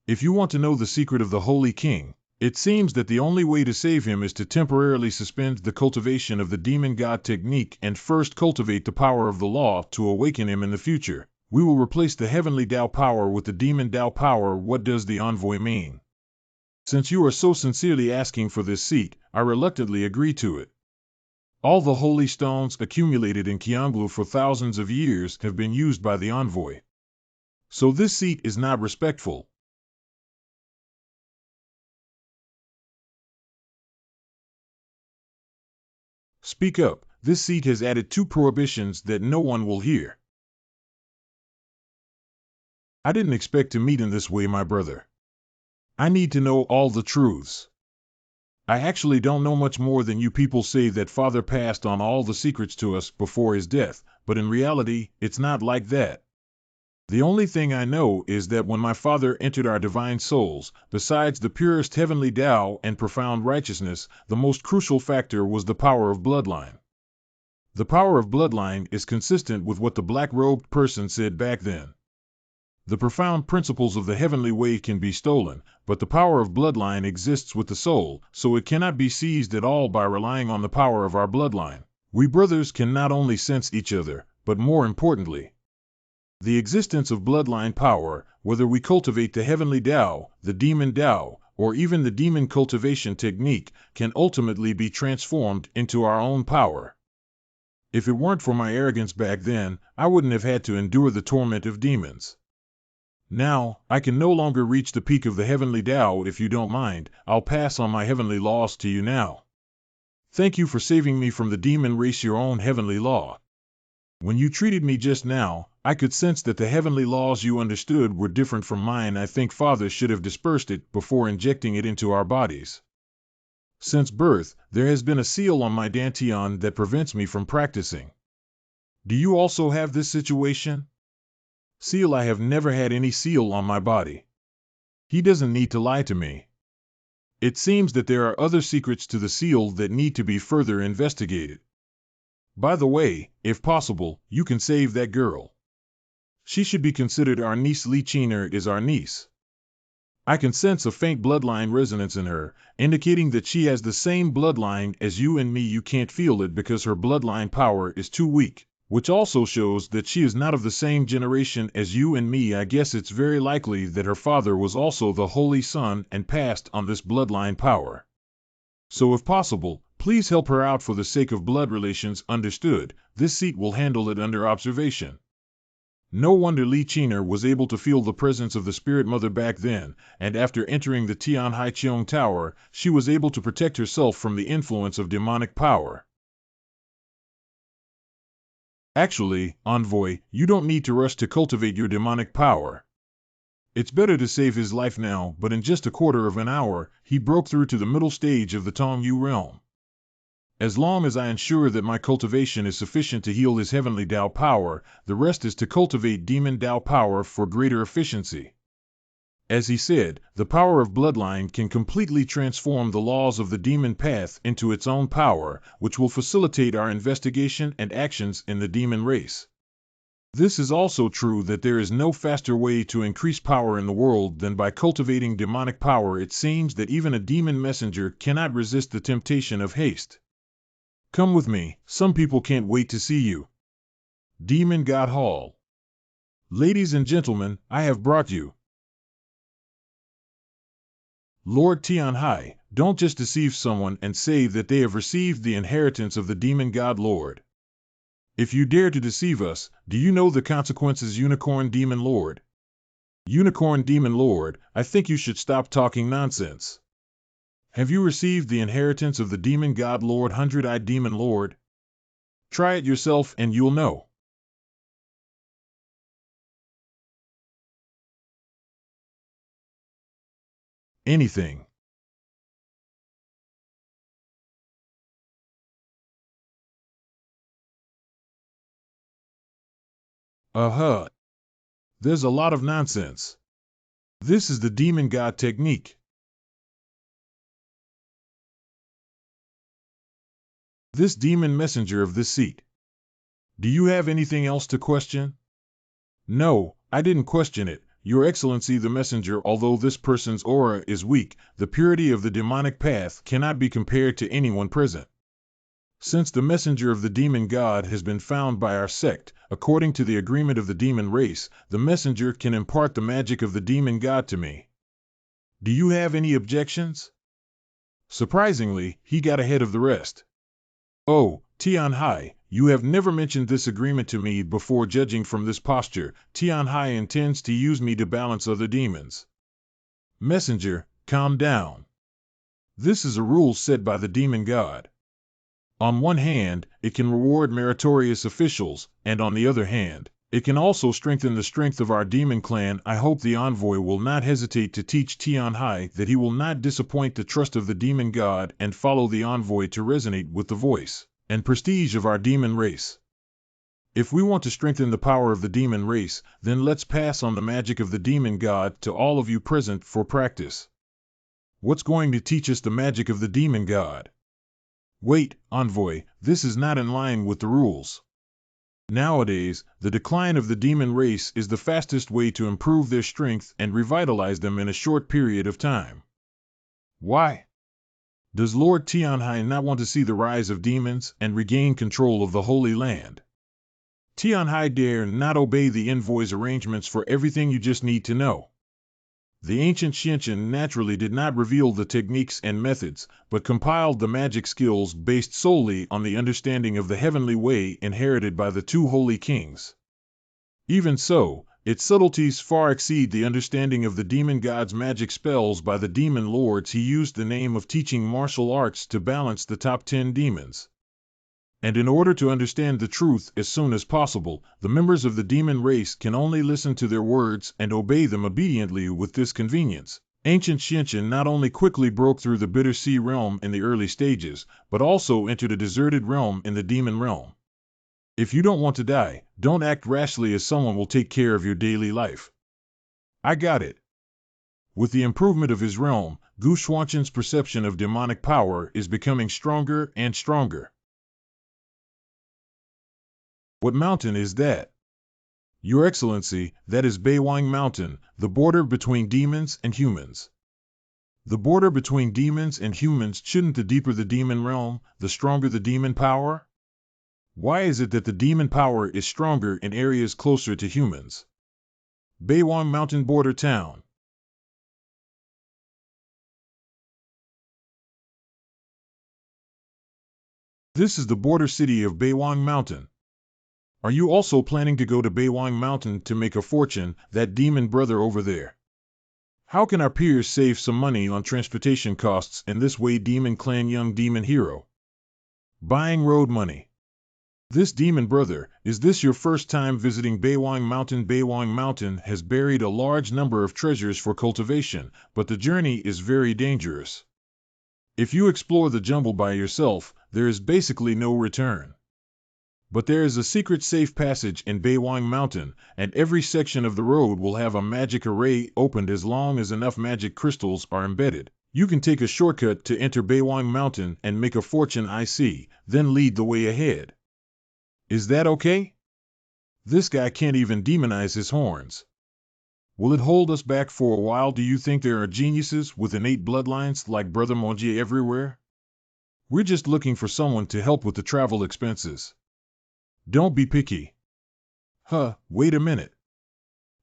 If you want to know the secret of the Holy King, it seems that the only way to save him is to temporarily suspend the cultivation of the demon god technique and first cultivate the power of the law to awaken him in the future. We will replace the heavenly Tao power with the demon Tao power. What does the envoy mean? Since you are so sincerely asking for this seat, I reluctantly agree to it. All the holy stones accumulated in Qianglue for thousands of years have been used by the envoy. So this seat is not respectful. Speak up. This seat has added 2 prohibitions that no one will hear. I didn't expect to meet in this way, my brother. I need to know all the truths. I actually don't know much more than you people say that Father passed on all the secrets to us before his death, but in reality, it's not like that. The only thing I know is that when my father entered our divine souls, besides the purest heavenly Tao and profound righteousness, the most crucial factor was the power of bloodline. The power of bloodline is consistent with what the black-robed person said back then. The profound principles of the heavenly way can be stolen, but the power of bloodline exists with the soul, so it cannot be seized at all by relying on the power of our bloodline. We brothers can not only sense each other, but more importantly, the existence of bloodline power, whether we cultivate the heavenly Tao, the demon Tao, or even the demon cultivation technique, can ultimately be transformed into our own power. If it weren't for my arrogance back then, I wouldn't have had to endure the torment of demons. Now, I can no longer reach the peak of the heavenly Tao. If you don't mind, I'll pass on my heavenly laws to you now. Thank you for saving me from the demon race, your own heavenly law. When you treated me just now, I could sense that the heavenly laws you understood were different from mine. I think Father should have dispersed it before injecting it into our bodies. Since birth, there has been a seal on my dantian that prevents me from practicing. Do you also have this situation? Seal, I have never had any seal on my body. He doesn't need to lie to me. It seems that there are other secrets to the seal that need to be further investigated. By the way, if possible, you can save that girl. She should be considered our niece. Li Qiner is our niece. I can sense a faint bloodline resonance in her, indicating that she has the same bloodline as you and me. You can't feel it because her bloodline power is too weak, which also shows that she is not of the same generation as you and me. I guess it's very likely that her father was also the Holy Son and passed on this bloodline power. So if possible, please help her out for the sake of blood relations. Understood. This seat will handle it under observation. No wonder Li Qiner was able to feel the presence of the Spirit Mother back then, and after entering the Tianhaiqiong Tower, she was able to protect herself from the influence of demonic power. Actually, Envoy, you don't need to rush to cultivate your demonic power. It's better to save his life now, but in just a quarter of an hour, he broke through to the middle stage of the Tongyu realm. As long as I ensure that my cultivation is sufficient to heal his heavenly Tao power, the rest is to cultivate demon Tao power for greater efficiency. As he said, the power of bloodline can completely transform the laws of the demon path into its own power, which will facilitate our investigation and actions in the demon race. This is also true that there is no faster way to increase power in the world than by cultivating demonic power. It seems that even a demon messenger cannot resist the temptation of haste. Come with me, some people can't wait to see you. Demon God Hall. Ladies and gentlemen, I have brought you. Lord Tianhai, don't just deceive someone and say that they have received the inheritance of the Demon God Lord. If you dare to deceive us, do you know the consequences? Unicorn Demon Lord. Unicorn Demon Lord, I think you should stop talking nonsense. Have you received the inheritance of the Demon God Lord, Hundred-Eyed Demon Lord? Try it yourself and you'll know. Anything. There's a lot of nonsense. This is the Demon God technique. This demon messenger of this seat. Do you have anything else to question? No, I didn't question it, Your Excellency the messenger. Although this person's aura is weak, the purity of the demonic path cannot be compared to anyone present. Since the messenger of the demon god has been found by our sect, according to the agreement of the demon race, the messenger can impart the magic of the demon god to me. Do you have any objections? Surprisingly, he got ahead of the rest. Oh, Tianhai, you have never mentioned this agreement to me before. Judging from this posture, Tianhai intends to use me to balance other demons. Messenger, calm down. This is a rule set by the demon god. On one hand, it can reward meritorious officials, and on the other hand, it can also strengthen the strength of our demon clan. I hope the envoy will not hesitate to teach Tianhai that he will not disappoint the trust of the demon god and follow the envoy to resonate with the voice and prestige of our demon race. If we want to strengthen the power of the demon race, then let's pass on the magic of the demon god to all of you present for practice. What's going to teach us the magic of the demon god? Wait, envoy, this is not in line with the rules. Nowadays, the decline of the demon race is the fastest way to improve their strength and revitalize them in a short period of time. Why? Does Lord Tianhai not want to see the rise of demons and regain control of the Holy Land? Tianhai dare not obey the envoy's arrangements for everything you just need to know. The ancient Xianqian naturally did not reveal the techniques and methods, but compiled the magic skills based solely on the understanding of the heavenly way inherited by the two holy kings. Even so, its subtleties far exceed the understanding of the demon god's magic spells by the demon lords. He used the name of teaching martial arts to balance the top 10 demons. And in order to understand the truth as soon as possible, the members of the demon race can only listen to their words and obey them obediently. With this convenience, ancient Xianqian not only quickly broke through the bitter sea realm in the early stages, but also entered a deserted realm in the demon realm. If you don't want to die, don't act rashly, as someone will take care of your daily life. I got it. With the improvement of his realm, Gu Xuanqian's perception of demonic power is becoming stronger and stronger. What mountain is that? Your Excellency, that is Beiwang Mountain, the border between demons and humans. The border between demons and humans, shouldn't the deeper the demon realm, the stronger the demon power? Why is it that the demon power is stronger in areas closer to humans? Beiwang Mountain border town. This is the border city of Beiwang Mountain. Are you also planning to go to Beiwang Mountain to make a fortune, that demon brother over there? How can our peers save some money on transportation costs in this way? Demon Clan Young Demon Hero. Buying road money. This demon brother, is this your first time visiting Beiwang Mountain? Beiwang Mountain has buried a large number of treasures for cultivation, but the journey is very dangerous. If you explore the jungle by yourself, there is basically no return. But there is a secret safe passage in Beiwang Mountain, and every section of the road will have a magic array opened. As long as enough magic crystals are embedded, you can take a shortcut to enter Beiwang Mountain and make a fortune. I see, then lead the way ahead. Is that okay? This guy can't even demonize his horns. Will it hold us back for a while? Do you think there are geniuses with innate bloodlines like Brother Monjier everywhere? We're just looking for someone to help with the travel expenses. Don't be picky. Wait a minute.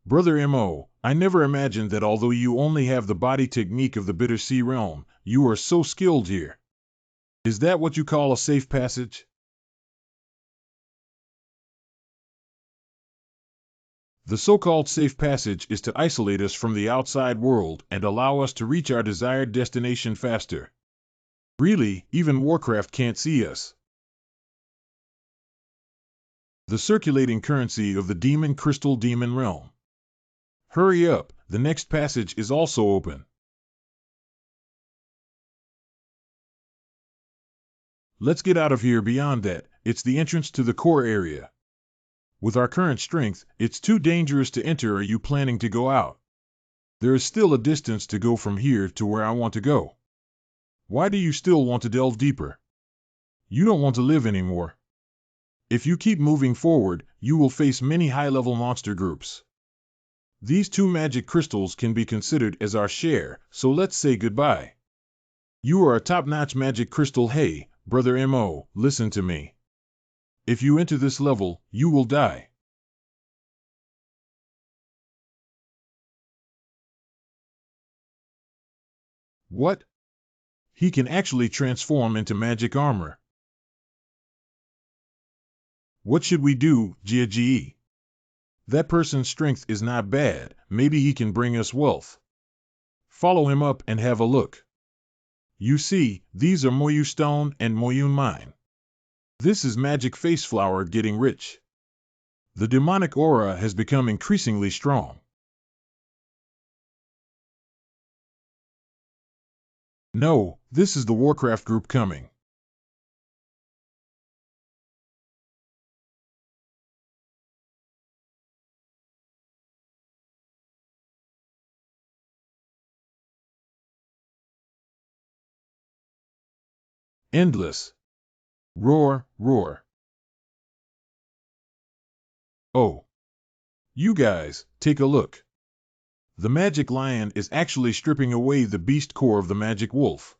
Brother M.O., I never imagined that although you only have the body technique of the Bitter Sea realm, you are so skilled here. Is that what you call a safe passage? The so-called safe passage is to isolate us from the outside world and allow us to reach our desired destination faster. Really, even Warcraft can't see us. The circulating currency of the demon crystal demon realm. Hurry up, the next passage is also open. Let's get out of here. Beyond that, it's the entrance to the core area. With our current strength, it's too dangerous to enter. Are you planning to go out? There is still a distance to go from here to where I want to go. Why do you still want to delve deeper? You don't want to live anymore. If you keep moving forward, you will face many high-level monster groups. These 2 magic crystals can be considered as our share, so let's say goodbye. You are a top-notch magic crystal. Hey, Brother M.O., listen to me. If you enter this level, you will die. What? He can actually transform into magic armor. What should we do, Jie? That person's strength is not bad, maybe he can bring us wealth. Follow him up and have a look. You see, these are Moyu Stone and Moyun Mine. This is Magic Face Flower getting rich. The demonic aura has become increasingly strong. No, this is the Warcraft group coming. Endless. Roar, roar. Oh. You guys, take a look. The magic lion is actually stripping away the beast core of the magic wolf.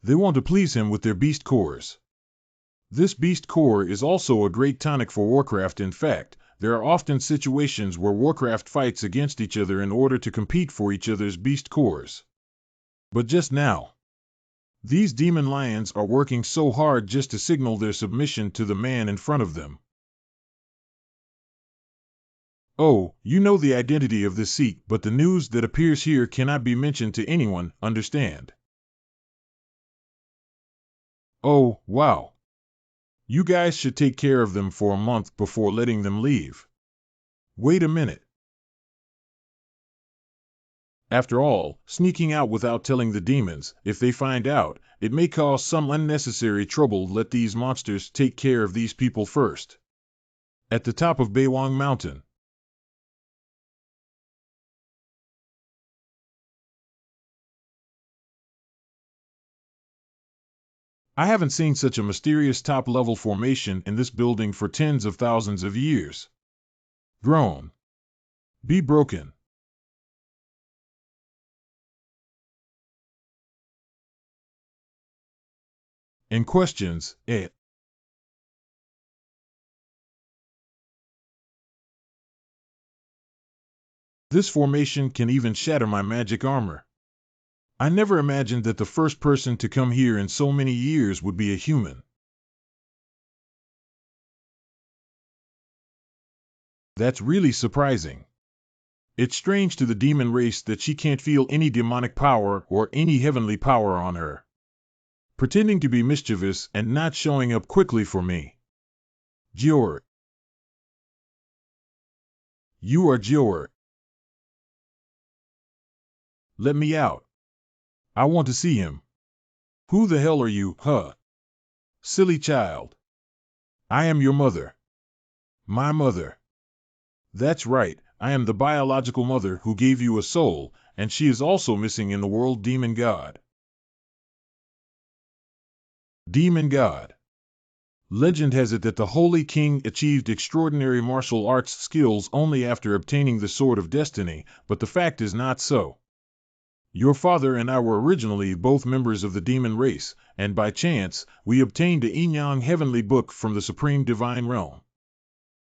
They want to please him with their beast cores. This beast core is also a great tonic for Warcraft. In fact, there are often situations where Warcraft fights against each other in order to compete for each other's beast cores. But just now, these demon lions are working so hard just to signal their submission to the man in front of them. Oh, you know the identity of this seat, but the news that appears here cannot be mentioned to anyone, understand? Oh, wow. You guys should take care of them for a month before letting them leave. Wait a minute. After all, sneaking out without telling the demons, if they find out, it may cause some unnecessary trouble. Let these monsters take care of these people first. At the top of Baywang Mountain. I haven't seen such a mysterious top-level formation in this building for tens of thousands of years. Groan. Be broken. And questions, eh? This formation can even shatter my magic armor. I never imagined that the first person to come here in so many years would be a human. That's really surprising. It's strange to the demon race that she can't feel any demonic power or any heavenly power on her. Pretending to be mischievous and not showing up quickly for me. Jior. You are Jior. Let me out. I want to see him. Who the hell are you, huh? Silly child. I am your mother. My mother. That's right, I am the biological mother who gave you a soul, and she is also missing in the world. Demon God. Demon God. Legend has it that the Holy King achieved extraordinary martial arts skills only after obtaining the Sword of Destiny, but the fact is not so. Your father and I were originally both members of the demon race, and by chance, we obtained a Yin-Yang heavenly book from the Supreme Divine Realm.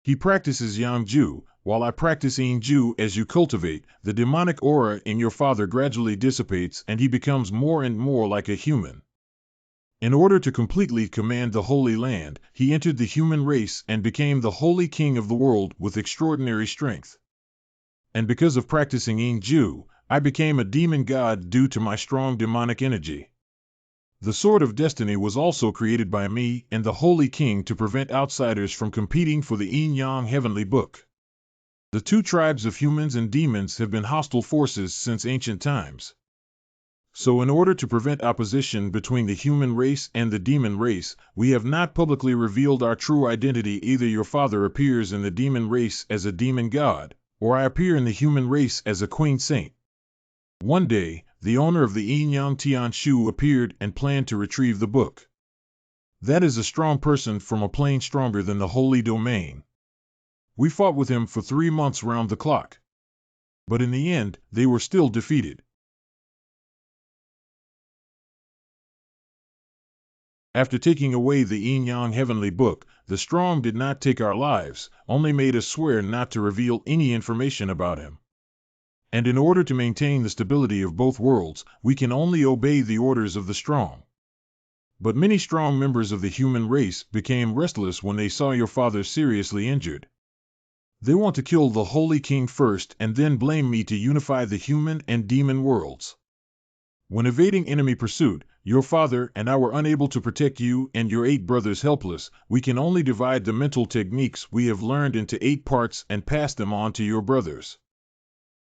He practices Yang-Ju, while I practice Yin-Ju. As you cultivate, the demonic aura in your father gradually dissipates and he becomes more and more like a human. In order to completely command the Holy Land, he entered the human race and became the Holy King of the world with extraordinary strength. And because of practicing Yin-Ju, I became a demon god due to my strong demonic energy. The Sword of Destiny was also created by me and the Holy King to prevent outsiders from competing for the Yin-Yang heavenly book. The two tribes of humans and demons have been hostile forces since ancient times. So in order to prevent opposition between the human race and the demon race, we have not publicly revealed our true identity. Either your father appears in the demon race as a demon god, or I appear in the human race as a queen saint. One day, the owner of the Yin-Yang Tianshu appeared and planned to retrieve the book. That is a strong person from a plane stronger than the holy domain. We fought with him for 3 months round the clock. But in the end, they were still defeated. After taking away the Yin-Yang heavenly book, the strong did not take our lives, only made us swear not to reveal any information about him. And in order to maintain the stability of both worlds, we can only obey the orders of the strong. But many strong members of the human race became restless when they saw your father seriously injured. They want to kill the Holy King first and then blame me to unify the human and demon worlds. When evading enemy pursuit, your father and I were unable to protect you and your 8 brothers helpless. We can only divide the mental techniques we have learned into 8 parts and pass them on to your brothers.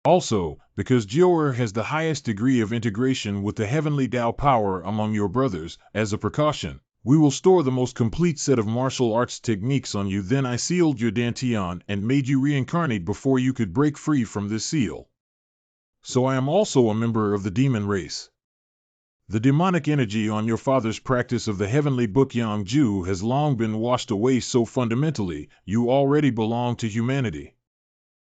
Also, because Jior has the highest degree of integration with the heavenly Tao power among your brothers, as a precaution, We will store the most complete set of martial arts techniques on you. Then I sealed your dantian and made you reincarnate before you could break free from this seal. So I am also a member of the demon race. The demonic energy on your father's practice of the heavenly book Yangju has long been washed away, so fundamentally, you already belong to humanity.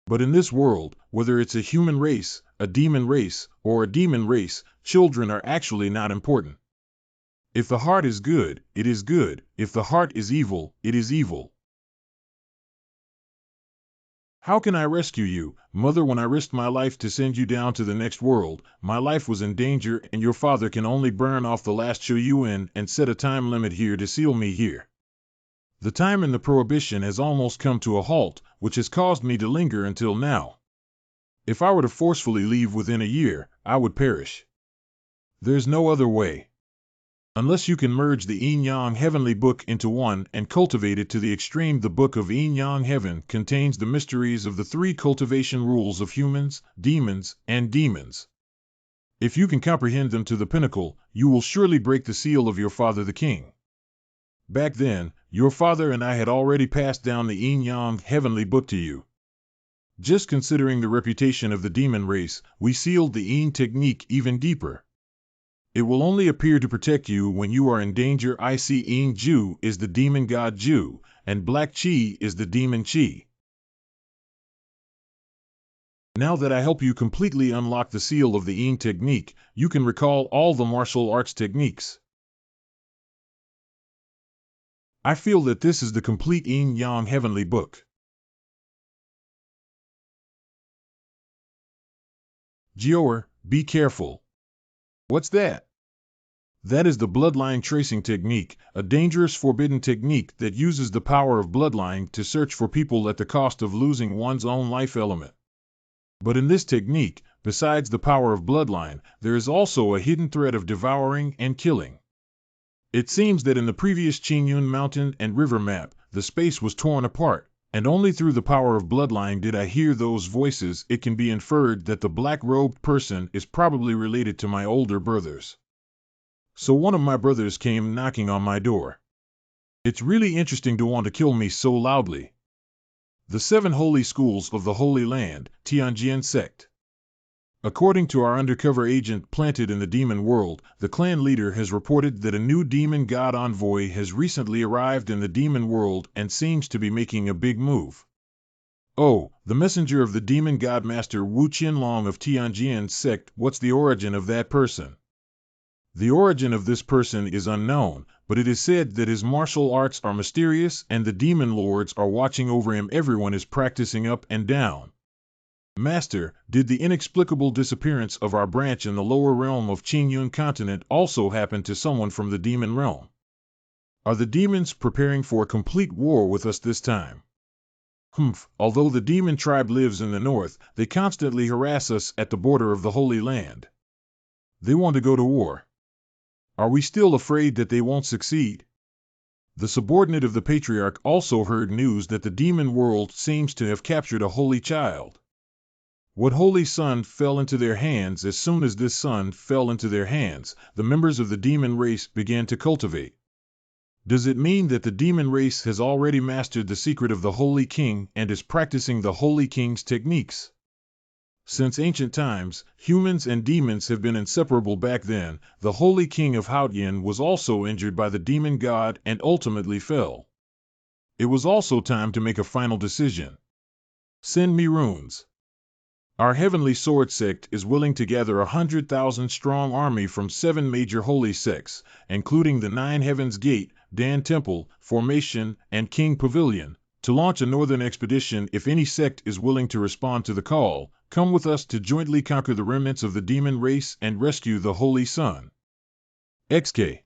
But in this world, whether it's a human race, a demon race, or a demon race, children are actually not important. If the heart is good, it is good. If the heart is evil, it is evil. How can I rescue you, Mother? When I risked my life to send you down to the next world, my life was in danger, and your father can only burn off the last Shoyuin and set a time limit here to seal me here. The time in the prohibition has almost come to a halt, which has caused me to linger until now. If I were to forcefully leave within a year, I would perish. There's no other way. Unless you can merge the Yin-Yang heavenly book into one and cultivate it to the extreme. The book of Yin-Yang heaven contains the mysteries of the three cultivation rules of humans, demons, and demons. If you can comprehend them to the pinnacle, you will surely break the seal of your father the king. Back then, your father and I had already passed down the Yin-Yang heavenly book to you. Just considering the reputation of the demon race, we sealed the Yin technique even deeper. It will only appear to protect you when you are in danger. I see Yin Ju is the demon god Ju, and Black Chi is the demon Chi. Now that I help you completely unlock the seal of the Yin technique, you can recall all the martial arts techniques. I feel that this is the complete Yin-Yang heavenly book. Jioer, be careful. What's that? That is the bloodline tracing technique, a dangerous forbidden technique that uses the power of bloodline to search for people at the cost of losing one's own life element. But in this technique, besides the power of bloodline, there is also a hidden threat of devouring and killing. It seems that in the previous Qingyun mountain and river map, the space was torn apart, and only through the power of bloodline did I hear those voices. It can be inferred that the black-robed person is probably related to my older brothers. So one of my brothers came knocking on my door. It's really interesting to want to kill me so loudly. The 7 holy schools of the Holy Land, Tianjian sect. According to our undercover agent planted in the demon world, the clan leader has reported that a new demon god envoy has recently arrived in the demon world and seems to be making a big move. Oh, the messenger of the demon god master Wu Qianlong of Tianjian sect. What's the origin of that person? The origin of this person is unknown, but it is said that his martial arts are mysterious and the demon lords are watching over him. Everyone is practicing up and down. Master, did the inexplicable disappearance of our branch in the lower realm of Qingyun continent also happen to someone from the demon realm? Are the demons preparing for a complete war with us this time? Although the demon tribe lives in the north, they constantly harass us at the border of the Holy Land. They want to go to war. Are we still afraid that they won't succeed? The subordinate of the patriarch also heard news that the demon world seems to have captured a holy child. What holy son fell into their hands? As soon as this son fell into their hands, the members of the demon race began to cultivate. Does it mean that the demon race has already mastered the secret of the Holy King and is practicing the Holy King's techniques? Since ancient times, humans and demons have been inseparable. Back then, the Holy King of Haotian was also injured by the demon god and ultimately fell. It was also time to make a final decision. Send me runes. Our heavenly sword sect is willing to gather 100,000 strong army from 7 major holy sects, including the 9 Heavens Gate, Dan Temple, Formation, and King Pavilion, to launch a northern expedition. If any sect is willing to respond to the call, come with us to jointly conquer the remnants of the demon race and rescue the Holy Sun. XK.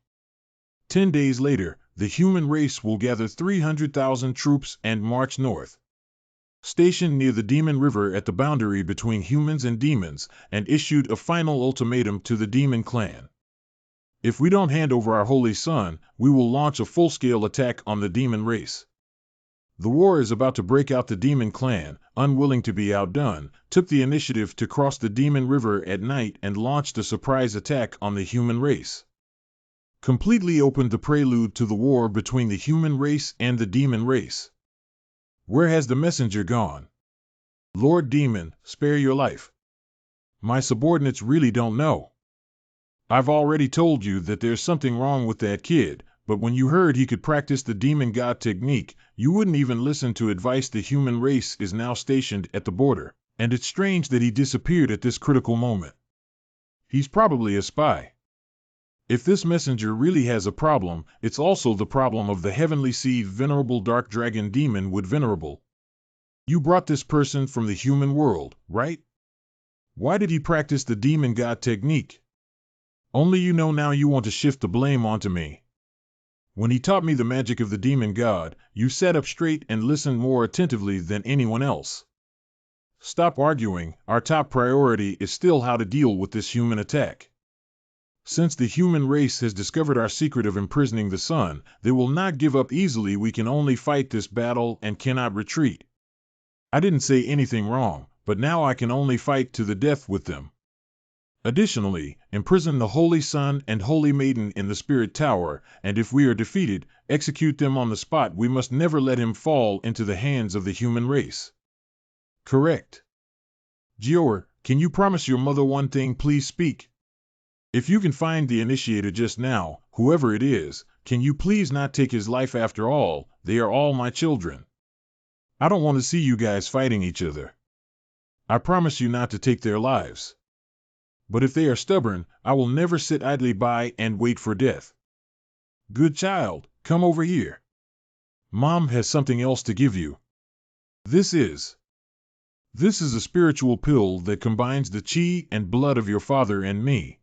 10 days later, the human race will gather 300,000 troops and march north. Stationed near the Demon River at the boundary between humans and demons, and issued a final ultimatum to the demon clan. If we don't hand over our Holy Son, we will launch a full-scale attack on the demon race. The war is about to break out. The demon clan, unwilling to be outdone, took the initiative to cross the Demon River at night and launched a surprise attack on the human race. completely opened the prelude to the war between the human race and the demon race. Where has the messenger gone? Lord Demon, spare your life. My subordinates really don't know. I've already told you that there's something wrong with that kid, but when you heard he could practice the demon god technique, you wouldn't even listen to advice. The human race is now stationed at the border, and it's strange that he disappeared at this critical moment. He's probably a spy. If this messenger really has a problem, it's also the problem of the heavenly seed venerable dark dragon demon wood venerable. You brought this person from the human world, right? Why did he practice the demon god technique? Only you know now you want to shift the blame onto me. When he taught me the magic of the demon god, you sat up straight and listened more attentively than anyone else. Stop arguing, our top priority is still how to deal with this human attack. Since the human race has discovered our secret of imprisoning the sun, they will not give up easily. We can only fight this battle and cannot retreat. I didn't say anything wrong, but now I can only fight to the death with them. Additionally, imprison the Holy Son and Holy Maiden in the Spirit Tower, and if we are defeated, execute them on the spot. We must never let him fall into the hands of the human race. Correct. Gior, can you promise your mother one thing? Please speak. If you can find the initiator just now, whoever it is, can you please not take his life? After all, they are all my children. I don't want to see you guys fighting each other. I promise you not to take their lives. But if they are stubborn, I will never sit idly by and wait for death. Good child, come over here. Mom has something else to give you. This is a spiritual pill that combines the chi and blood of your father and me.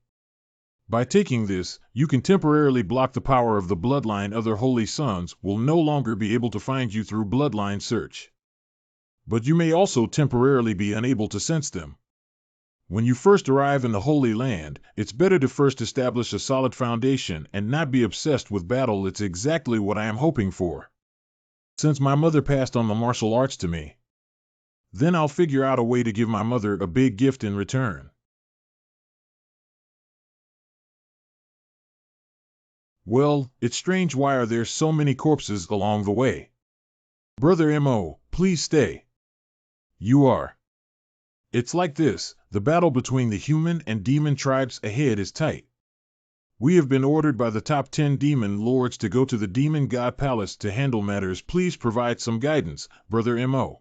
By taking this, you can temporarily block the power of the bloodline. Other holy sons will no longer be able to find you through bloodline search. But you may also temporarily be unable to sense them. When you first arrive in the Holy Land, it's better to first establish a solid foundation and not be obsessed with battle. It's exactly what I am hoping for. Since my mother passed on the martial arts to me, then I'll figure out a way to give my mother a big gift in return. Well, it's strange. Why are there so many corpses along the way? Brother M.O., please stay. You are. It's like this, the battle between the human and demon tribes ahead is tight. We have been ordered by the top 10 demon lords to go to the demon god palace to handle matters. Please provide some guidance, Brother M.O.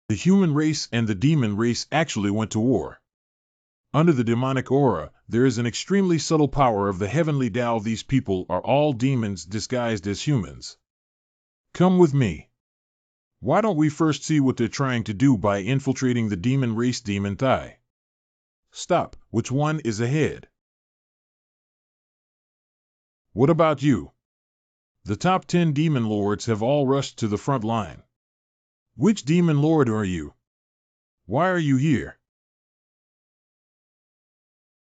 The human race and the demon race actually went to war. Under the demonic aura, there is an extremely subtle power of the heavenly Tao. These people are all demons disguised as humans. Come with me. Why don't we first see what they're trying to do by infiltrating the demon race? Demon Thai. Stop, which one is ahead? What about you? The top 10 demon lords have all rushed to the front line. Which demon lord are you? Why are you here?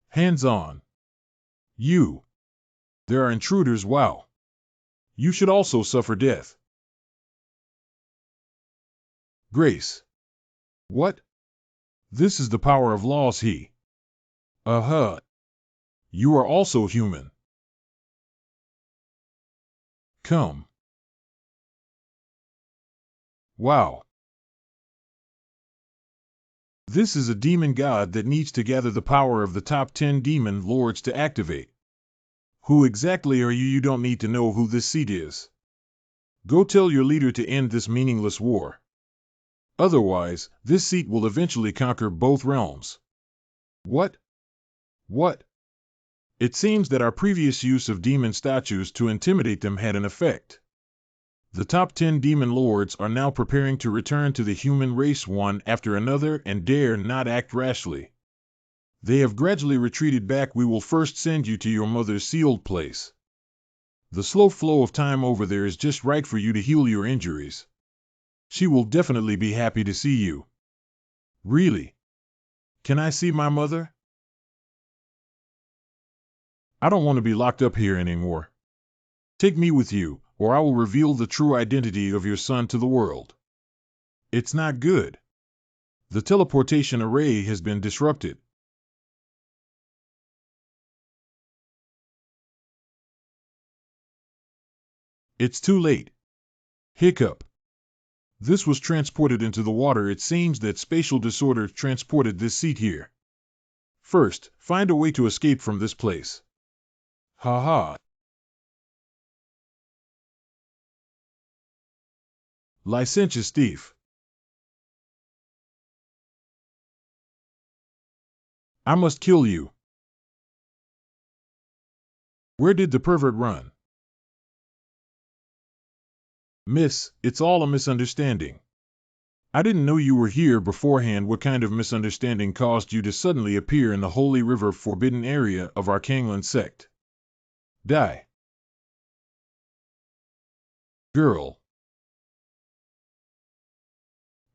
Hands on. You. There are intruders. Wow. You should also suffer death. Grace. What? This is the power of laws. He. Uh-huh. You are also human. Come. Wow. This is a demon god that needs to gather the power of the top 10 demon lords to activate. Who exactly are you? You don't need to know who this seat is. Go tell your leader to end this meaningless war. Otherwise, this seat will eventually conquer both realms. What? What? It seems that our previous use of demon statues to intimidate them had an effect. The top 10 demon lords are now preparing to return to the human race one after another and dare not act rashly. They have gradually retreated back. We will first send you to your mother's sealed place. The slow flow of time over there is just right for you to heal your injuries. She will definitely be happy to see you. Really? Can I see my mother? I don't want to be locked up here anymore. Take me with you, or I will reveal the true identity of your son to the world. It's not good. The teleportation array has been disrupted. It's too late. Hiccup. This was transported into the water. It seems that spatial disorder transported this seat here. First, find a way to escape from this place. Ha ha. Licentious thief. I must kill you. Where did the pervert run? Miss, it's all a misunderstanding. I didn't know you were here beforehand. What kind of misunderstanding caused you to suddenly appear in the holy river forbidden area of our Kanglan sect? Die. Girl.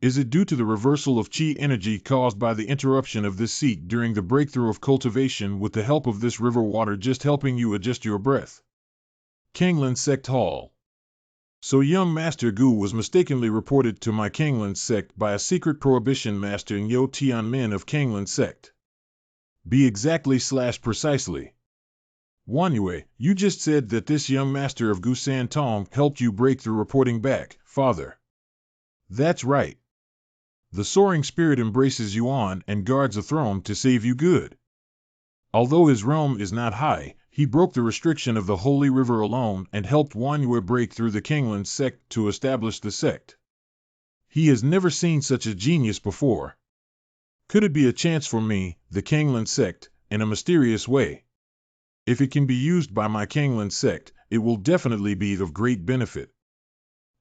Is it due to the reversal of chi energy caused by the interruption of this seat during the breakthrough of cultivation with the help of this river water just helping you adjust your breath? Kanglan Sect Hall. So young Master Gu was mistakenly reported to my Kanglan Sect by a secret prohibition master Nyo Tianmin of Kanglan Sect. Be exactly / precisely. Wanyue, you just said that this young master of Gu San Tong helped you break through reporting back, father. That's right. The soaring spirit embraces you on and guards a throne to save you good. Although his realm is not high, he broke the restriction of the holy river alone and helped Wanyue break through the Kanglan sect to establish the sect. He has never seen such a genius before. Could it be a chance for me, the Kanglan sect, in a mysterious way? If it can be used by my Kanglan sect, it will definitely be of great benefit.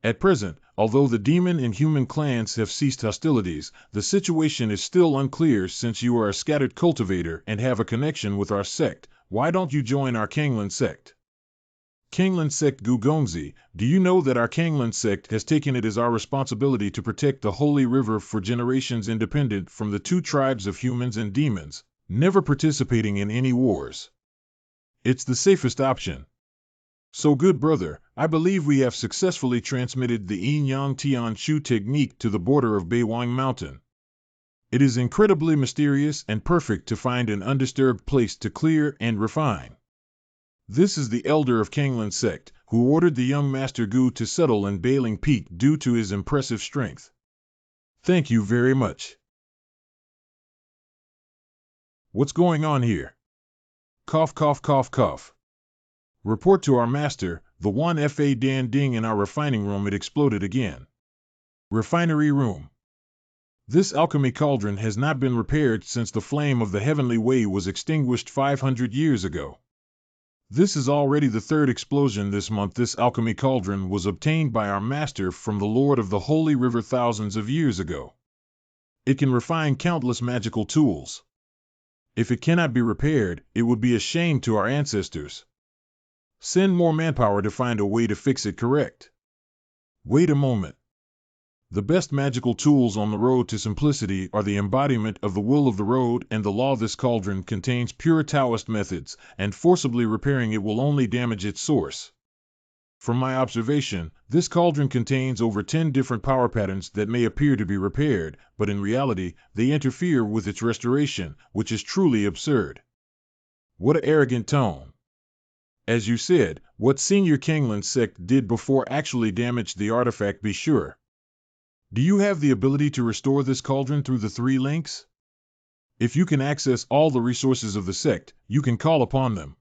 At present, although the demon and human clans have ceased hostilities, the situation is still unclear. Since you are a scattered cultivator and have a connection with our sect, why don't you join our Kanglan sect? Kanglan sect Gugongzi, do you know that our Kanglan sect has taken it as our responsibility to protect the holy river for generations independent from the two tribes of humans and demons, never participating in any wars? It's the safest option. So good brother, I believe we have successfully transmitted the Yin Yang Tian Shu technique to the border of Beiwang Mountain. It is incredibly mysterious and perfect to find an undisturbed place to clear and refine. This is the elder of Kanglan sect, who ordered the young Master Gu to settle in Bailing Peak due to his impressive strength. Thank you very much. What's going on here? Cough, cough, cough, cough. Report to our master, the 1FA Dan Ding in our refining room. It exploded again. Refinery room. This alchemy cauldron has not been repaired since the flame of the heavenly way was extinguished 500 years ago. This is already the third explosion this month. This alchemy cauldron was obtained by our master from the Lord of the Holy River thousands of years ago. It can refine countless magical tools. If it cannot be repaired, it would be a shame to our ancestors. Send more manpower to find a way to fix it correct. Wait a moment. The best magical tools on the road to simplicity are the embodiment of the will of the road and the law. This cauldron contains pure Taoist methods, and forcibly repairing it will only damage its source. From my observation, this cauldron contains over 10 different power patterns that may appear to be repaired, but in reality, they interfere with its restoration, which is truly absurd. What an arrogant tone. As you said, what Senior Kanglan sect did before actually damaged the artifact. Be sure. Do you have the ability to restore this cauldron through the 3 links? If you can access all the resources of the sect, you can call upon them.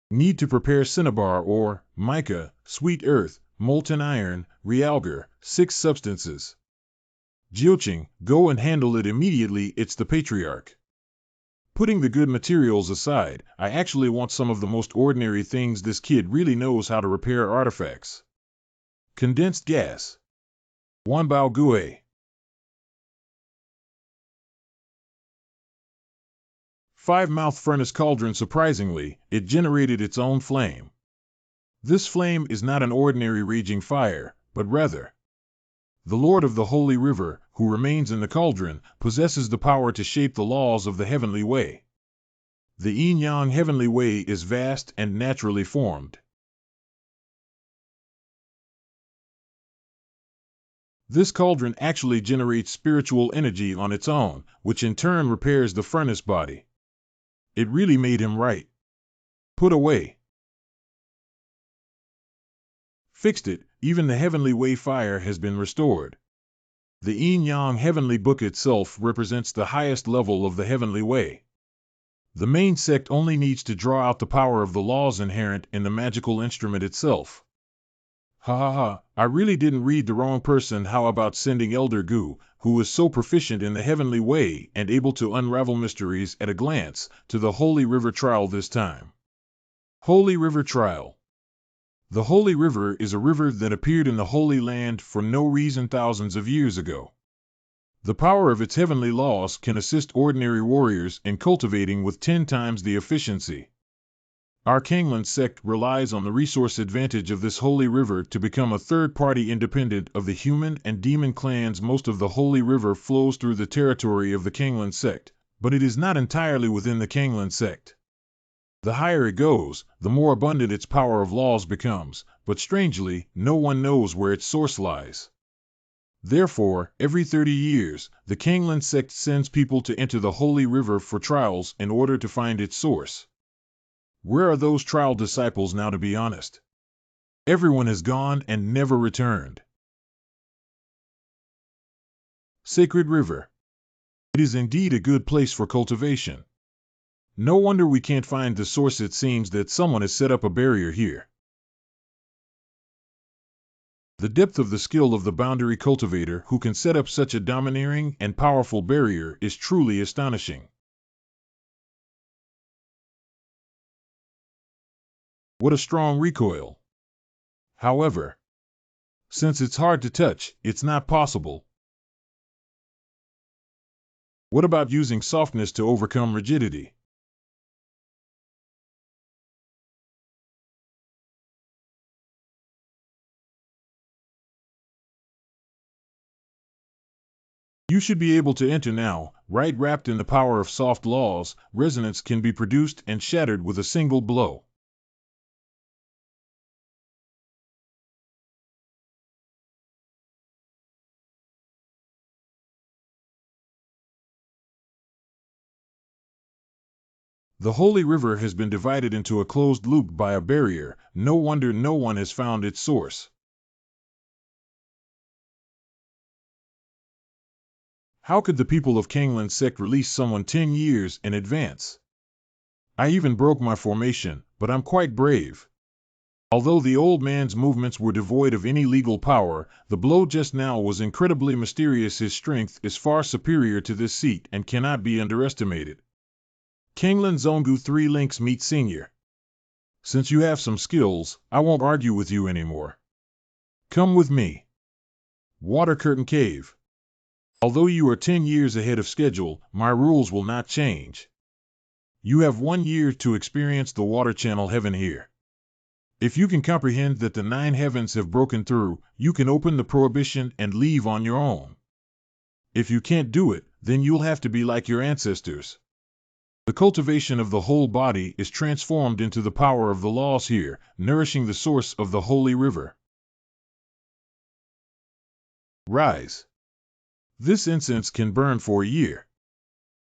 Need to prepare cinnabar or mica, sweet earth, molten iron, realgar, 6 substances. Jioching, go and handle it immediately. It's the patriarch. Putting the good materials aside, I actually want some of the most ordinary things. This kid really knows how to repair artifacts. Condensed gas. Wanbao Gue. 5-mouth furnace cauldron. Surprisingly, it generated its own flame. This flame is not an ordinary raging fire, but rather the Lord of the Holy River, who remains in the cauldron, possesses the power to shape the laws of the heavenly way. The yin-yang heavenly way is vast and naturally formed. This cauldron actually generates spiritual energy on its own, which in turn repairs the furnace body. It really made him right. Put away. fixed it, even the heavenly way fire has been restored. The Yin-Yang Heavenly Book itself represents the highest level of the heavenly way. The main sect only needs to draw out the power of the laws inherent in the magical instrument itself. Ha ha ha, I really didn't read the wrong person. How about sending Elder Gu, who is so proficient in the heavenly way and able to unravel mysteries at a glance, to the Holy River Trial this time? Holy River Trial. The Holy River is a river that appeared in the Holy Land for no reason thousands of years ago. The power of its heavenly laws can assist ordinary warriors in cultivating with 10 times the efficiency. Our Kanglan sect relies on the resource advantage of this holy river to become a third party independent of the human and demon clans. Most of the holy river flows through the territory of the Kanglan sect, but it is not entirely within the Kanglan sect. The higher it goes, the more abundant its power of laws becomes, but strangely, no one knows where its source lies. Therefore, every 30 years, the Kanglan sect sends people to enter the holy river for trials in order to find its source. Where are those trial disciples now, to be honest? Everyone has gone and never returned. Sacred River. It is indeed a good place for cultivation. No wonder we can't find the source. It seems that someone has set up a barrier here. The depth of the skill of the boundary cultivator who can set up such a domineering and powerful barrier is truly astonishing. What a strong recoil! However, since it's hard to touch, it's not possible. What about using softness to overcome rigidity? You should be able to enter now, right? Wrapped in the power of soft laws, resonance can be produced and shattered with a single blow. The holy river has been divided into a closed loop by a barrier. No wonder no one has found its source. How could the people of Kanglan sect release someone 10 years in advance? I even broke my formation, but I'm quite brave. Although the old man's movements were devoid of any legal power, the blow just now was incredibly mysterious. His strength is far superior to this seat and cannot be underestimated. Kanglan Zongu 3 Links meet Senior. Since you have some skills, I won't argue with you anymore. Come with me. Water Curtain Cave. Although you are 10 years ahead of schedule, my rules will not change. You have 1 year to experience the water channel heaven here. If you can comprehend that the 9 heavens have broken through, you can open the prohibition and leave on your own. If you can't do it, then you'll have to be like your ancestors. The cultivation of the whole body is transformed into the power of the laws here, nourishing the source of the holy river. Rise. This incense can burn for a year.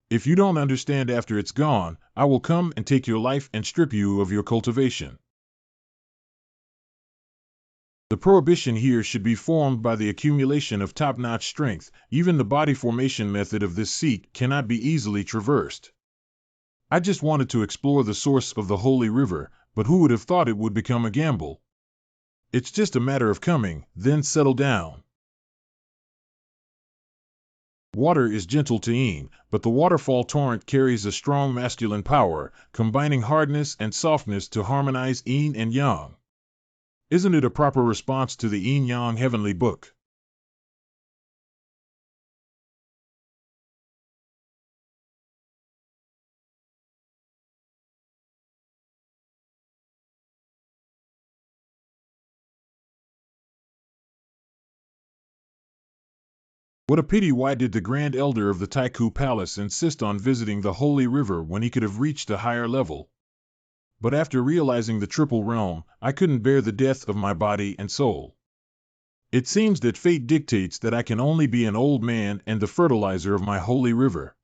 If you don't understand after it's gone, I will come and take your life and strip you of your cultivation. The prohibition here should be formed by the accumulation of top-notch strength. Even the body formation method of this seat cannot be easily traversed. I just wanted to explore the source of the holy river, but who would have thought it would become a gamble? It's just a matter of coming, then settle down. Water is gentle to Yin, but the waterfall torrent carries a strong masculine power, combining hardness and softness to harmonize Yin and Yang. Isn't it a proper response to the Yin-Yang Heavenly Book? What a pity! Why did the Grand Elder of the Taiku Palace insist on visiting the Holy River when he could have reached a higher level? But after realizing the triple realm, I couldn't bear the death of my body and soul. It seems that fate dictates that I can only be an old man and the fertilizer of my holy river.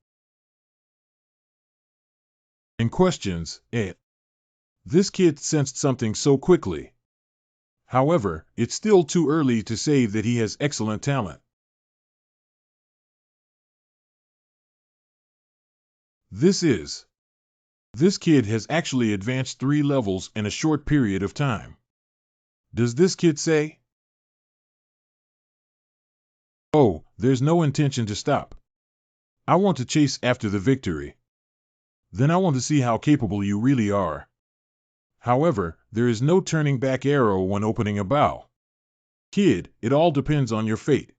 In questions, This kid sensed something so quickly. However, it's still too early to say that he has excellent talent. This kid has actually advanced 3 levels in a short period of time. Does this kid say? Oh, there's no intention to stop. I want to chase after the victory. Then I want to see how capable you really are. However, there is no turning back arrow when opening a bow. Kid, it all depends on your fate.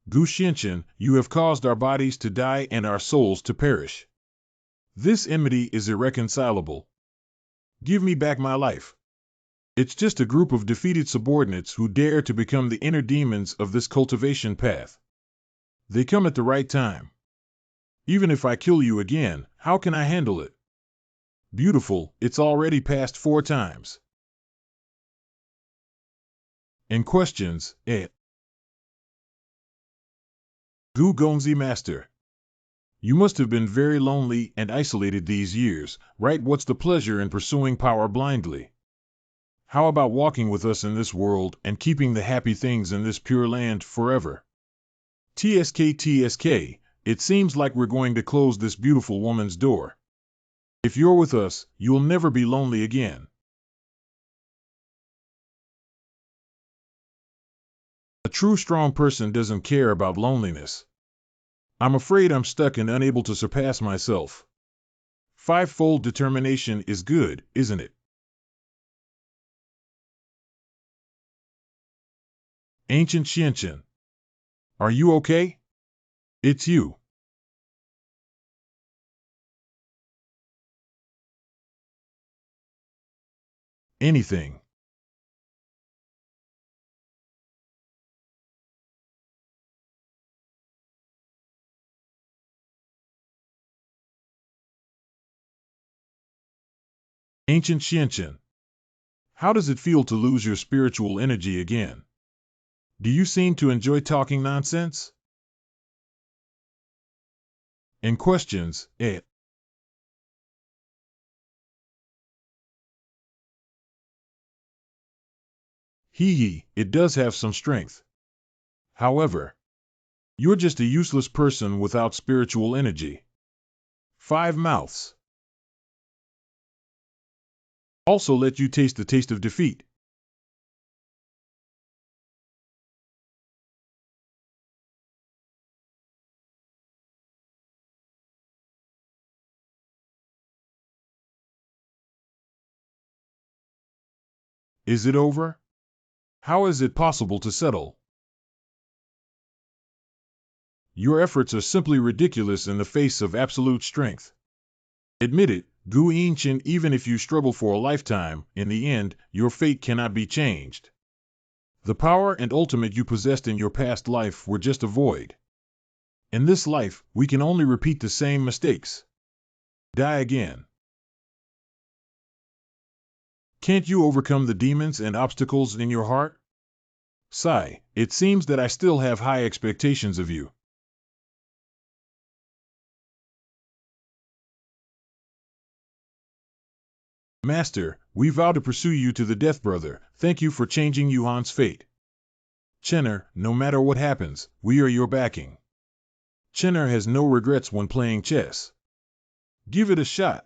Gu Xianqian, you have caused our bodies to die and our souls to perish. This enmity is irreconcilable. Give me back my life. It's just a group of defeated subordinates who dare to become the inner demons of this cultivation path. They come at the right time. Even if I kill you again, how can I handle it? Beautiful, it's already passed 4 times. And questions, Gu Gongzi Master. You must have been very lonely and isolated these years, right? What's the pleasure in pursuing power blindly? How about walking with us in this world and keeping the happy things in this pure land forever? TSK, it seems like we're going to close this beautiful woman's door. If you're with us, you'll never be lonely again. A true strong person doesn't care about loneliness. I'm afraid I'm stuck and unable to surpass myself. 5-fold determination is good, isn't it? Ancient Xianqian. Are you okay? It's you. Anything. Ancient Xianqian. How does it feel to lose your spiritual energy again? Do you seem to enjoy talking nonsense? And questions, it does have some strength. However, you're just a useless person without spiritual energy. 5 mouths. Also let you taste the taste of defeat. Is it over? How is it possible to settle? Your efforts are simply ridiculous in the face of absolute strength. Admit it, Gu Yinchin, even if you struggle for a lifetime, in the end, your fate cannot be changed. The power and ultimate you possessed in your past life were just a void. In this life, we can only repeat the same mistakes. Die again. Can't you overcome the demons and obstacles in your heart? Sigh, it seems that I still have high expectations of you. Master, we vow to pursue you to the death, brother. Thank you for changing Yuan's fate. Chenner, no matter what happens, we are your backing. Chenner has no regrets when playing chess. Give it a shot.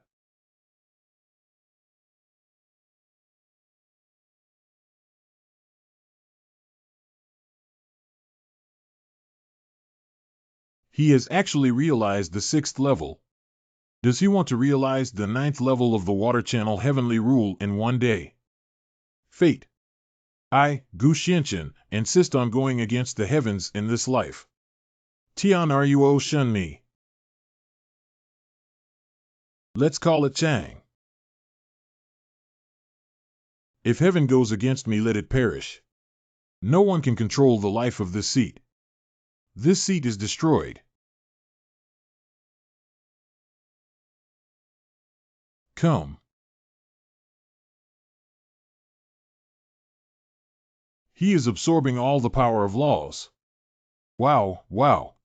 He has actually realized the 6th level. Does he want to realize the 9th level of the water channel heavenly rule in one day? Fate. I, Gu Xianqian, insist on going against the heavens in this life. Tian Ruo shun me. Let's call it Chang. If heaven goes against me, let it perish. No one can control the life of this seat. This seat is destroyed. Come. He is absorbing all the power of laws. Wow.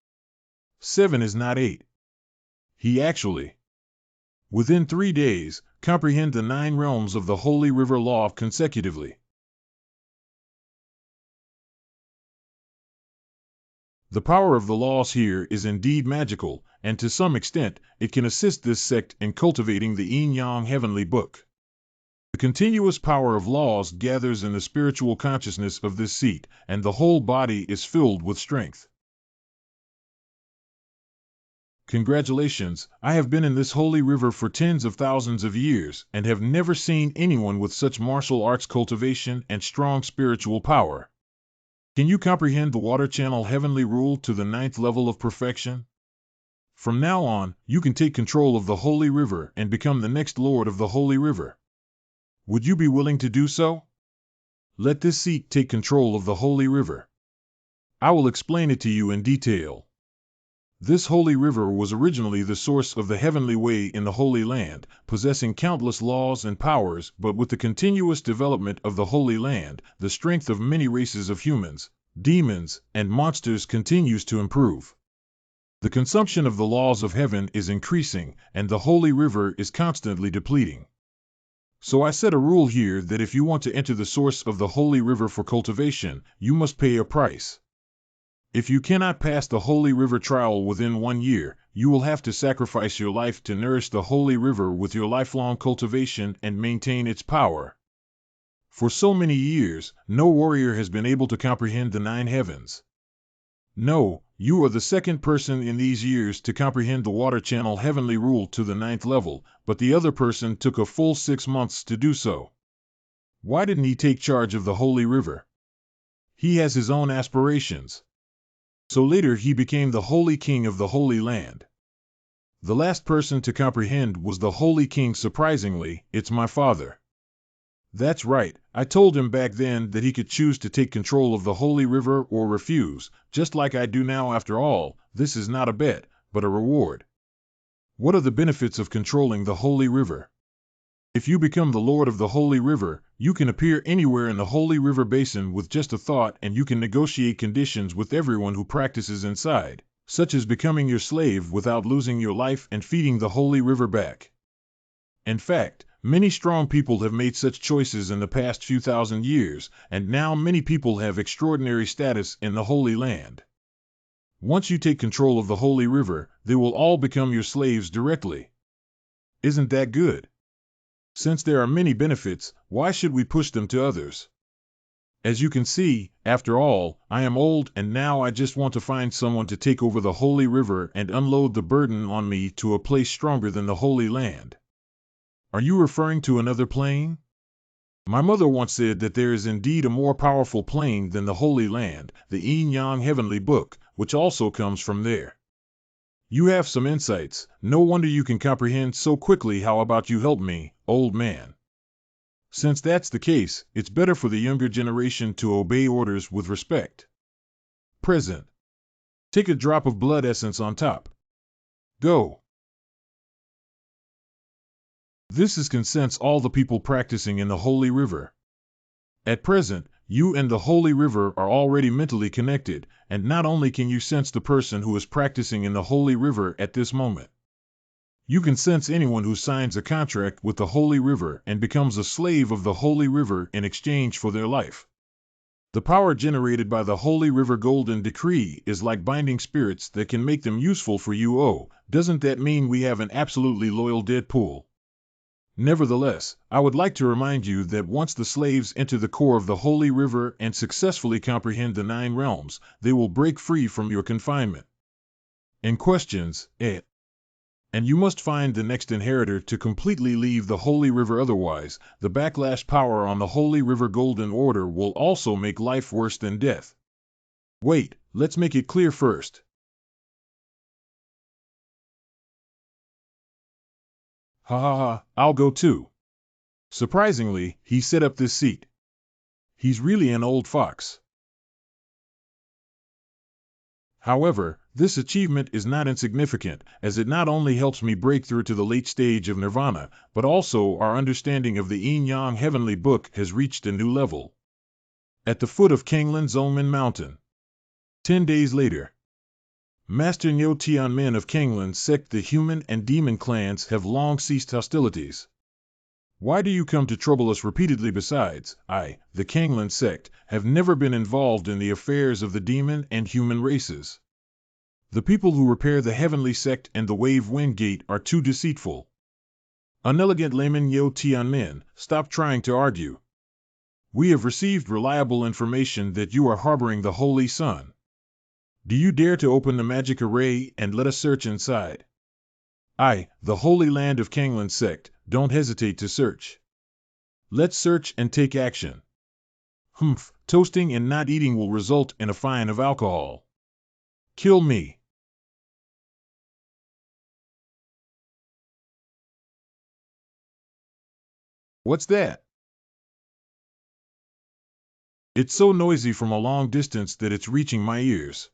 7 is not 8. He actually Within 3 days, comprehend the 9 realms of the Holy River Law consecutively. The power of the laws here is indeed magical, and to some extent, it can assist this sect in cultivating the yin-yang heavenly book. The continuous power of laws gathers in the spiritual consciousness of this seat, and the whole body is filled with strength. Congratulations, I have been in this holy river for tens of thousands of years, and have never seen anyone with such martial arts cultivation and strong spiritual power. Can you comprehend the water channel heavenly rule to the 9th level of perfection? From now on, you can take control of the holy river and become the next lord of the holy river. Would you be willing to do so? Let this seat take control of the holy river. I will explain it to you in detail. This holy river was originally the source of the heavenly way in the Holy Land, possessing countless laws and powers, but with the continuous development of the Holy Land, the strength of many races of humans, demons, and monsters continues to improve. The consumption of the laws of heaven is increasing, and the holy river is constantly depleting. So I set a rule here that if you want to enter the source of the holy river for cultivation, you must pay a price. If you cannot pass the holy river trial within 1 year, you will have to sacrifice your life to nourish the holy river with your lifelong cultivation and maintain its power. For so many years, no warrior has been able to comprehend the 9 heavens. No, you are the second person in these years to comprehend the water channel heavenly rule to the 9th level, but the other person took a full 6 months to do so. Why didn't he take charge of the holy river? He has his own aspirations. So later he became the holy king of the Holy Land. The last person to comprehend was the holy king. Surprisingly, it's my father. That's right, I told him back then that he could choose to take control of the holy river or refuse, just like I do now. After all, this is not a bet, but a reward. What are the benefits of controlling the holy river? If you become the lord of the holy river, you can appear anywhere in the holy river basin with just a thought, and you can negotiate conditions with everyone who practices inside, such as becoming your slave without losing your life and feeding the holy river back. In fact, many strong people have made such choices in the past few thousand years, and now many people have extraordinary status in the Holy Land. Once you take control of the holy river, they will all become your slaves directly. Isn't that good? Since there are many benefits, why should we push them to others? As you can see, after all, I am old, and now I just want to find someone to take over the holy river and unload the burden on me to a place stronger than the Holy Land. Are you referring to another plane? My mother once said that there is indeed a more powerful plane than the Holy Land, the yin-yang heavenly book, which also comes from there. You have some insights, no wonder you can comprehend so quickly. How about you help me, old man? Since that's the case, it's better for the younger generation to obey orders with respect. Present. Take a drop of blood essence on top. Go. This is consents all the people practicing in the holy river. At present, you and the holy river are already mentally connected, and not only can you sense the person who is practicing in the holy river at this moment, you can sense anyone who signs a contract with the holy river and becomes a slave of the holy river in exchange for their life. The power generated by the holy river golden decree is like binding spirits that can make them useful for you. Oh, doesn't that mean we have an absolutely loyal Deadpool? Nevertheless, I would like to remind you that once the slaves enter the core of the holy river and successfully comprehend the 9 realms, they will break free from your confinement. In questions, and you must find the next inheritor to completely leave the holy river, otherwise, the backlash power on the holy river golden order will also make life worse than death. Wait, let's make it clear first. Ha ha ha, I'll go too. Surprisingly, he set up this seat. He's really an old fox. However, this achievement is not insignificant, as it not only helps me break through to the late stage of nirvana, but also our understanding of the yin-yang heavenly book has reached a new level. At the foot of Kanglin's Omen Mountain. 10 days later. Master Nyo Tianmen of Kanglan sect, the human and demon clans have long ceased hostilities. Why do you come to trouble us repeatedly? Besides, I, the Kanglan sect, have never been involved in the affairs of the demon and human races. The people who repair the heavenly sect and the wave wind gate are too deceitful. Unelegant layman Nyo Tianmen, stop trying to argue. We have received reliable information that you are harboring the Holy Sun. Do you dare to open the magic array and let us search inside? I, the Holy Land of Kanglan sect, don't hesitate to search. Let's search and take action. Humph, toasting and not eating will result in a fine of alcohol. Kill me. What's that? It's so noisy from a long distance that it's reaching my ears.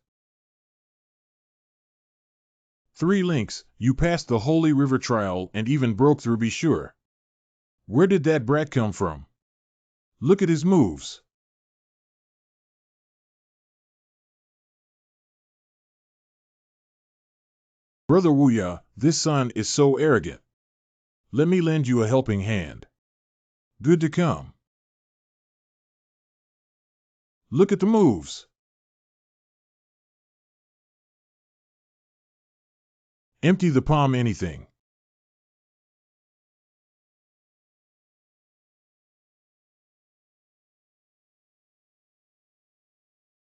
3 links, you passed the Holy River trial and even broke through. Be sure. Where did that brat come from? Look at his moves. Brother Wuya, this son is so arrogant. Let me lend you a helping hand. Good to come. Look at the moves. Empty the palm. Anything.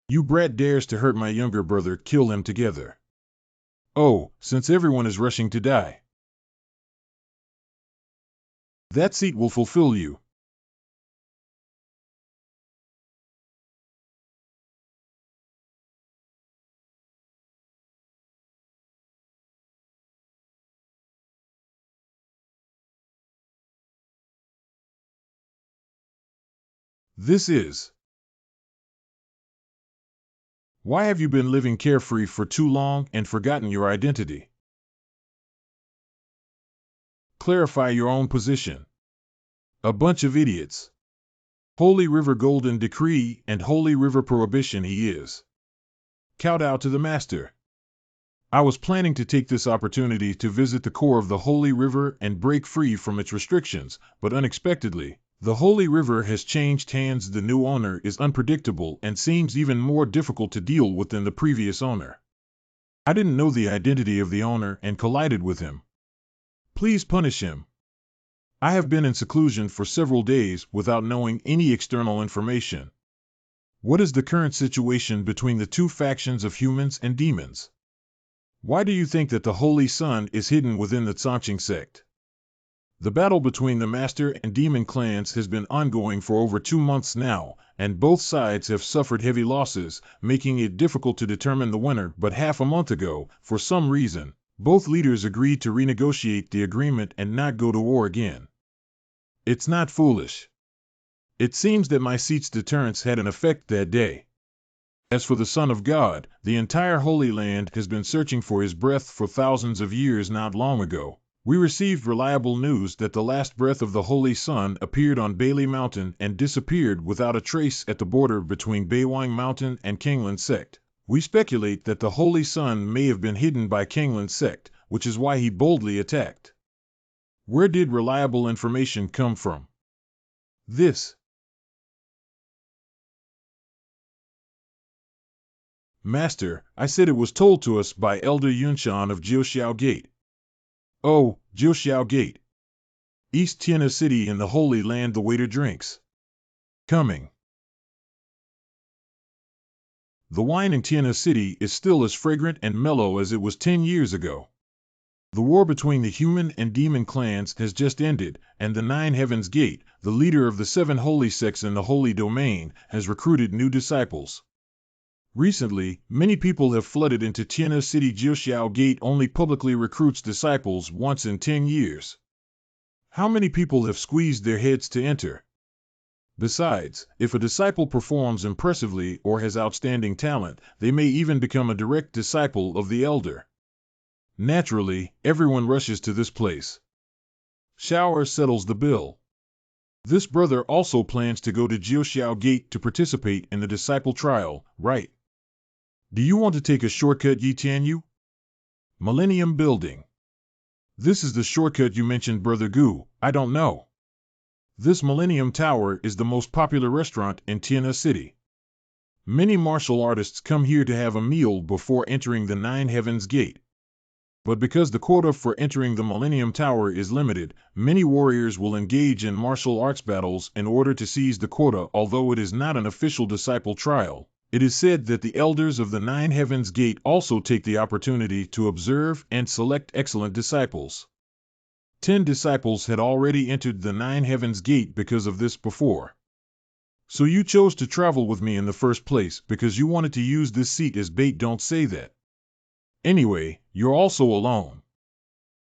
You brat dares to hurt my younger brother. Kill him together. Oh, since everyone is rushing to die. That seat will fulfill you. This is. Why have you been living carefree for too long and forgotten your identity? Clarify your own position. A bunch of idiots. Holy River Golden Decree and Holy River Prohibition he is. Kowtow to the Master. I was planning to take this opportunity to visit the core of the Holy River and break free from its restrictions, but unexpectedly, the Holy River has changed hands. The new owner is unpredictable and seems even more difficult to deal with than the previous owner. I didn't know the identity of the owner and collided with him. Please punish him. I have been in seclusion for several days without knowing any external information. What is the current situation between the two factions of humans and demons? Why do you think that the Holy Sun is hidden within the Tsangqing sect? The battle between the Master and Demon clans has been ongoing for over 2 months now, and both sides have suffered heavy losses, making it difficult to determine the winner. But half a month ago, for some reason, both leaders agreed to renegotiate the agreement and not go to war again. It's not foolish. It seems that my seat's deterrence had an effect that day. As for the Son of God, the entire Holy Land has been searching for his breath for thousands of years. Not long ago, we received reliable news that the last breath of the Holy Sun appeared on Bailey Mountain and disappeared without a trace at the border between Beiwang Mountain and Kanglan sect. We speculate that the Holy Sun may have been hidden by Kanglan sect, which is why he boldly attacked. Where did reliable information come from? This. Master, I said it was told to us by Elder Yunshan of Jiuxiao Gate. Oh, Jiuxiao Gate. East Tiana City in the Holy Land. The waiter drinks. Coming. The wine in Tiana City is still as fragrant and mellow as it was 10 years ago. The war between the human and demon clans has just ended, and the Nine Heavens Gate, the leader of the 7 holy sects in the Holy Domain, has recruited new disciples. Recently, many people have flooded into Tiana City. Jiuxiao Gate only publicly recruits disciples once in 10 years. How many people have squeezed their heads to enter? Besides, if a disciple performs impressively or has outstanding talent, they may even become a direct disciple of the elder. Naturally, everyone rushes to this place. Shower settles the bill. This brother also plans to go to Jiuxiao Gate to participate in the disciple trial, right? Do you want to take a shortcut, Yi Tianyu? Millennium Building. This is the shortcut you mentioned, Brother Gu. I don't know. This Millennium Tower is the most popular restaurant in Tianhe City. Many martial artists come here to have a meal before entering the Nine Heavens Gate. But because the quota for entering the Millennium Tower is limited, many warriors will engage in martial arts battles in order to seize the quota. Although it is not an official disciple trial, it is said that the elders of the Nine Heavens Gate also take the opportunity to observe and select excellent disciples. 10 disciples had already entered the Nine Heavens Gate because of this before. So you chose to travel with me in the first place because you wanted to use this seat as bait. Don't say that. Anyway, you're also alone.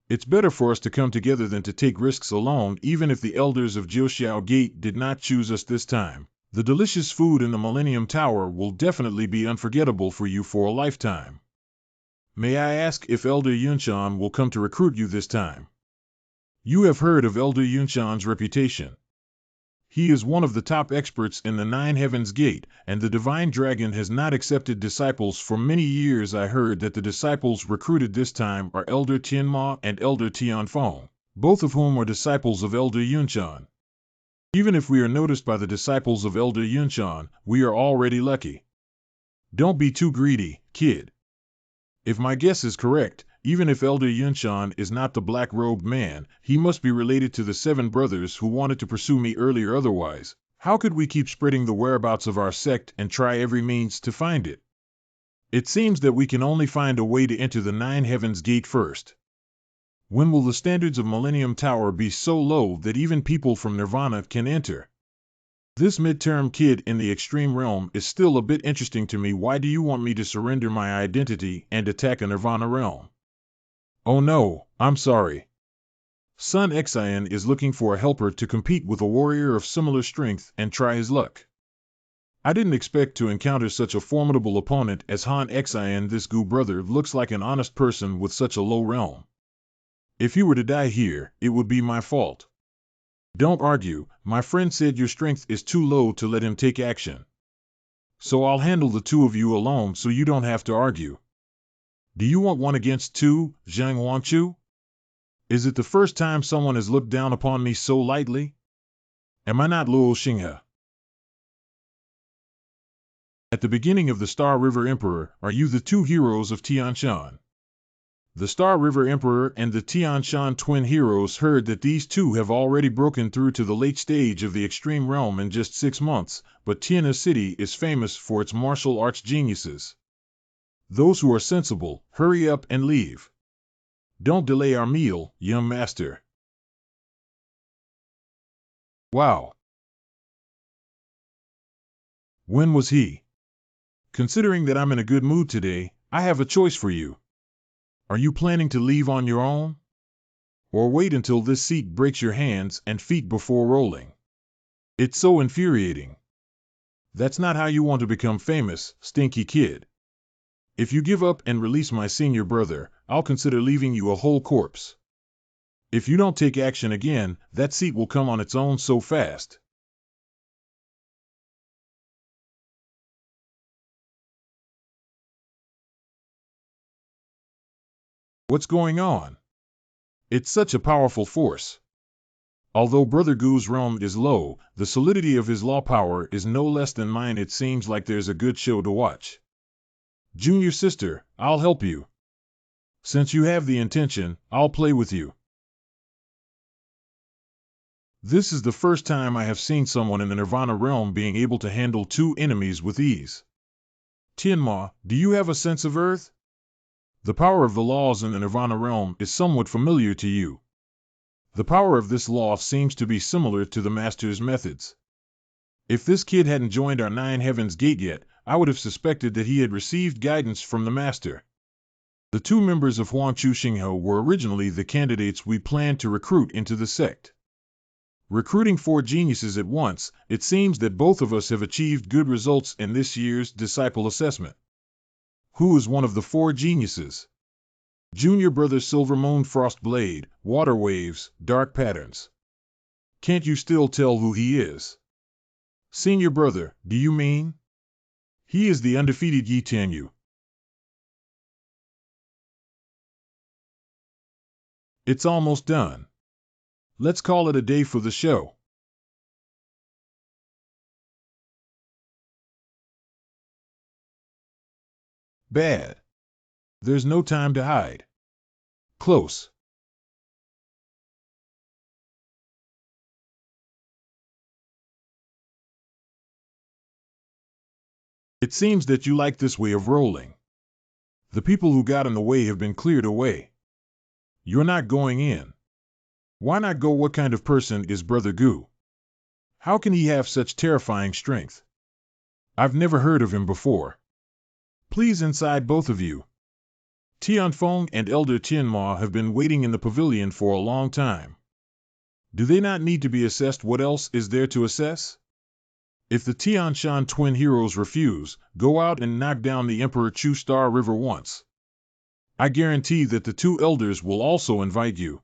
It's better for us to come together than to take risks alone. Even if the elders of Jiuxiao Gate did not choose us this time, the delicious food in the Millennium Tower will definitely be unforgettable for you for a lifetime. May I ask if Elder Yunshan will come to recruit you this time? You have heard of Elder Yunshan's reputation. He is one of the top experts in the Nine Heavens Gate, and the Divine Dragon has not accepted disciples for many years. I heard that the disciples recruited this time are Elder Tianma and Elder Tianfeng, both of whom are disciples of Elder Yunshan. Even if we are noticed by the disciples of Elder Yunshan, we are already lucky. Don't be too greedy, kid. If my guess is correct, even if Elder Yunshan is not the black-robed man, he must be related to the 7 brothers who wanted to pursue me earlier. Otherwise, how could we keep spreading the whereabouts of our sect and try every means to find it? It seems that we can only find a way to enter the Nine Heavens Gate first. When will the standards of Millennium Tower be so low that even people from Nirvana can enter? This midterm kid in the extreme realm is still a bit interesting to me. Why do you want me to surrender my identity and attack a Nirvana realm? Oh no, I'm sorry. Sun Xian is looking for a helper to compete with a warrior of similar strength and try his luck. I didn't expect to encounter such a formidable opponent as Han Xian. This Gu brother looks like an honest person with such a low realm. If he were to die here, it would be my fault. Don't argue, my friend said your strength is too low to let him take action. So I'll handle the 2 of you alone so you don't have to argue. Do you want 1 against 2, Zhang Huangchu? Is it the first time someone has looked down upon me so lightly? Am I not Luo Xinghe? At the beginning of the Star River Emperor, are you the 2 heroes of Tianshan? The Star River Emperor and the Tianshan twin heroes heard that these 2 have already broken through to the late stage of the extreme realm in just 6 months, but Tianhe City is famous for its martial arts geniuses. Those who are sensible, hurry up and leave. Don't delay our meal, young master. Wow. When was he? Considering that I'm in a good mood today, I have a choice for you. Are you planning to leave on your own? Or wait until this seat breaks your hands and feet before rolling? It's so infuriating. That's not how you want to become famous, stinky kid. If you give up and release my senior brother, I'll consider leaving you a whole corpse. If you don't take action again, that seat will come on its own so fast. What's going on? It's such a powerful force. Although Brother Gu's realm is low, the solidity of his law power is no less than mine. It seems like there's a good show to watch. Junior sister, I'll help you. Since you have the intention, I'll play with you. This is the first time I have seen someone in the Nirvana realm being able to handle 2 enemies with ease. Tianma, do you have a sense of earth? The power of the laws in the Nirvana realm is somewhat familiar to you. The power of this law seems to be similar to the Master's methods. If this kid hadn't joined our Nine Heavens Gate yet, I would have suspected that he had received guidance from the Master. The 2 members of Huangchu Xinghe were originally the candidates we planned to recruit into the sect. Recruiting 4 geniuses at once, it seems that both of us have achieved good results in this year's disciple assessment. Who is one of the 4 geniuses? Junior brother Silver Moon Frost Blade, Water Waves, Dark Patterns. Can't you still tell who he is? Senior brother, do you mean? He is the undefeated Yi Tianyu. It's almost done. Let's call it a day for the show. Bad. There's no time to hide. Close. It seems that you like this way of rolling. The people who got in the way have been cleared away. You're not going in. Why not go? What kind of person is Brother Gu? How can he have such terrifying strength? I've never heard of him before. Please inside, both of you. Tianfeng and Elder Tianma have been waiting in the pavilion for a long time. Do they not need to be assessed? What else is there to assess? If the Tianshan twin heroes refuse, go out and knock down the Emperor Chu Star River once. I guarantee that the two elders will also invite you.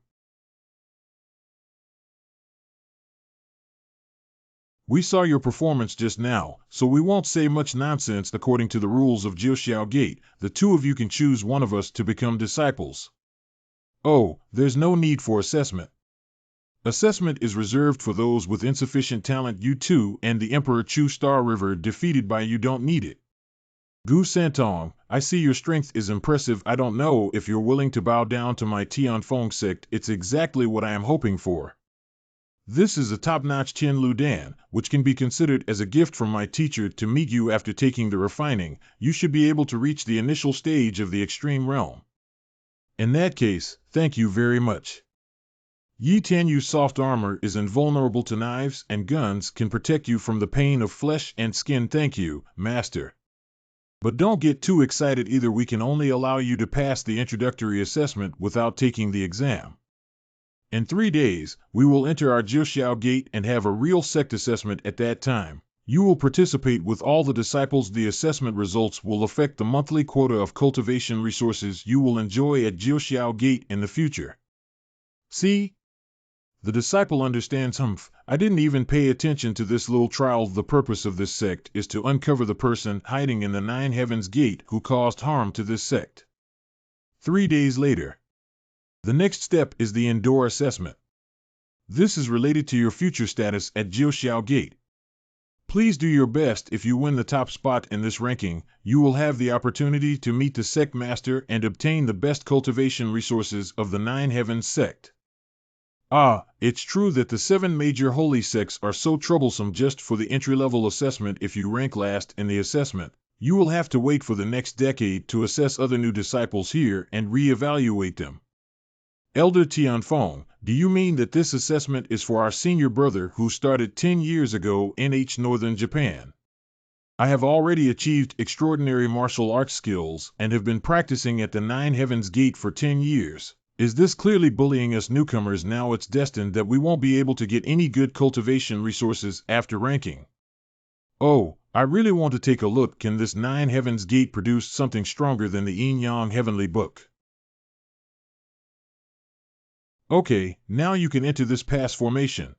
We saw your performance just now, so we won't say much nonsense. According to the rules of Jiuxiao Gate, the two of you can choose one of us to become disciples. Oh, there's no need for assessment. Assessment is reserved for those with insufficient talent. You two and the Emperor Chu Star River defeated by you don't need it. Gu Santong, I see your strength is impressive. I don't know if you're willing to bow down to my Tianfeng sect. It's exactly what I am hoping for. This is a top-notch Tian Lu Dan, which can be considered as a gift from my teacher to meet you after taking the refining. You should be able to reach the initial stage of the extreme realm. In that case, thank you very much. Yi Tianyu's soft armor is invulnerable to knives, and guns can protect you from the pain of flesh and skin. Thank you, Master. But don't get too excited either. We can only allow you to pass the introductory assessment without taking the exam. In 3 days, we will enter our Jiuxiao Gate and have a real sect assessment. At that time, you will participate with all the disciples. The assessment results will affect the monthly quota of cultivation resources you will enjoy at Jiuxiao Gate in the future. See? The disciple understands. I didn't even pay attention to this little trial. The purpose of this sect is to uncover the person hiding in the 9 Heavens Gate who caused harm to this sect. 3 days later. The next step is the indoor assessment. This is related to your future status at Jiuxiao Gate. Please do your best. If you win the top spot in this ranking, you will have the opportunity to meet the sect master and obtain the best cultivation resources of the 9 Heavens sect. Ah, it's true that the 7 major holy sects are so troublesome. Just for the entry-level assessment, if you rank last in the assessment, you will have to wait for the next decade to assess other new disciples here and re-evaluate them. Elder Tianfeng, do you mean that this assessment is for our senior brother who started 10 years ago in northern Japan? I have already achieved extraordinary martial arts skills and have been practicing at the 9 Heavens Gate for 10 years. Is this clearly bullying us newcomers? Now it's destined that we won't be able to get any good cultivation resources after ranking. Oh, I really want to take a look. Can this 9 Heavens Gate produce something stronger than the Yin Yang Heavenly Book? Okay, now you can enter this pass formation.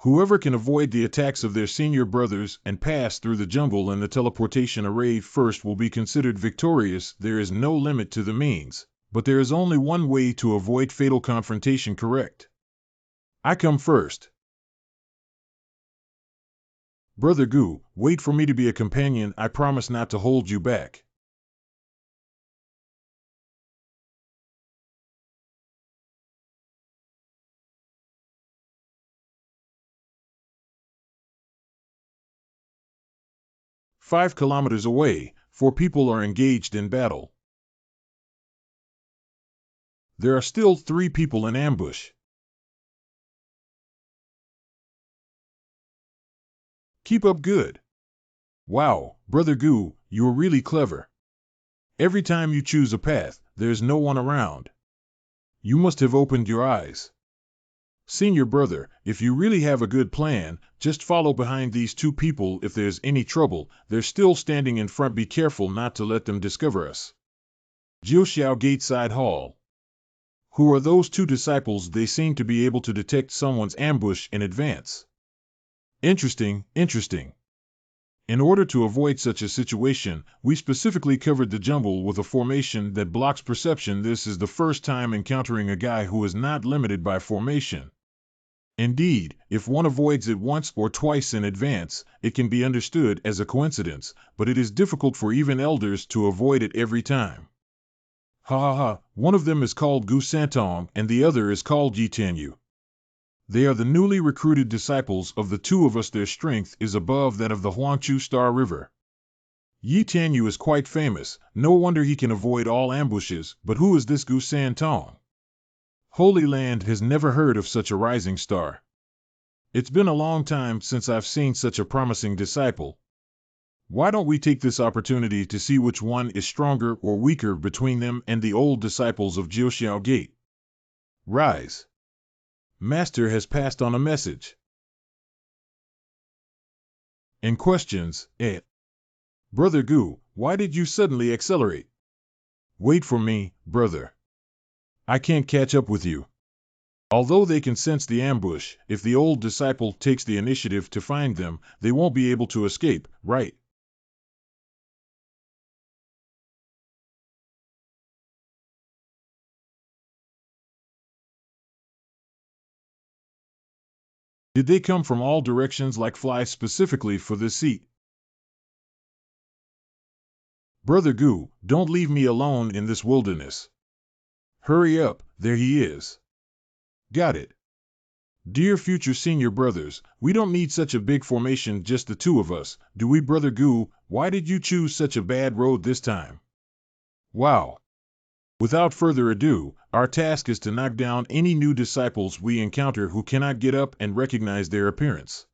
Whoever can avoid the attacks of their senior brothers and pass through the jungle and the teleportation array first will be considered victorious. There is no limit to the means, but there is only one way to avoid fatal confrontation. Correct. I come first. Brother Gu, wait for me to be a companion. I promise not to hold you back. "5 kilometers away, 4 people are engaged in battle. There are still 3 people in ambush. Keep up good. Wow, Brother Gu, you're really clever. Every time you choose a path, there's no one around. You must have opened your eyes. Senior brother, if you really have a good plan, just follow behind these 2 people. If there's any trouble, they're still standing in front. Be careful not to let them discover us." Jiuxiao Gate Side Hall. Who are those 2 disciples? They seem to be able to detect someone's ambush in advance. Interesting, interesting. In order to avoid such a situation, we specifically covered the jungle with a formation that blocks perception. This is the first time encountering a guy who is not limited by formation. Indeed, if one avoids it once or twice in advance, it can be understood as a coincidence, but it is difficult for even elders to avoid it every time. Ha ha ha, one of them is called Gu Santong and the other is called Yi Tianyu. They are the newly recruited disciples of the two of us. Their strength is above that of the Huangchu Star River. Yi Tianyu is quite famous, no wonder he can avoid all ambushes, but who is this Gu Santong? Holy Land has never heard of such a rising star. It's been a long time since I've seen such a promising disciple. Why don't we take this opportunity to see which one is stronger or weaker between them and the old disciples of Jiuxiao Gate? Rise. Master has passed on a message. In questions, Brother Gu, why did you suddenly accelerate? Wait for me, brother. I can't catch up with you. Although they can sense the ambush, if the old disciple takes the initiative to find them, they won't be able to escape, right? Did they come from all directions like flies specifically for this seat? Brother Gu, don't leave me alone in this wilderness. Hurry up, there he is. Got it. Dear future senior brothers, we don't need such a big formation, just the two of us, do we, Brother Gu? Why did you choose such a bad road this time? Wow. Without further ado, our task is to knock down any new disciples we encounter who cannot get up and recognize their appearance.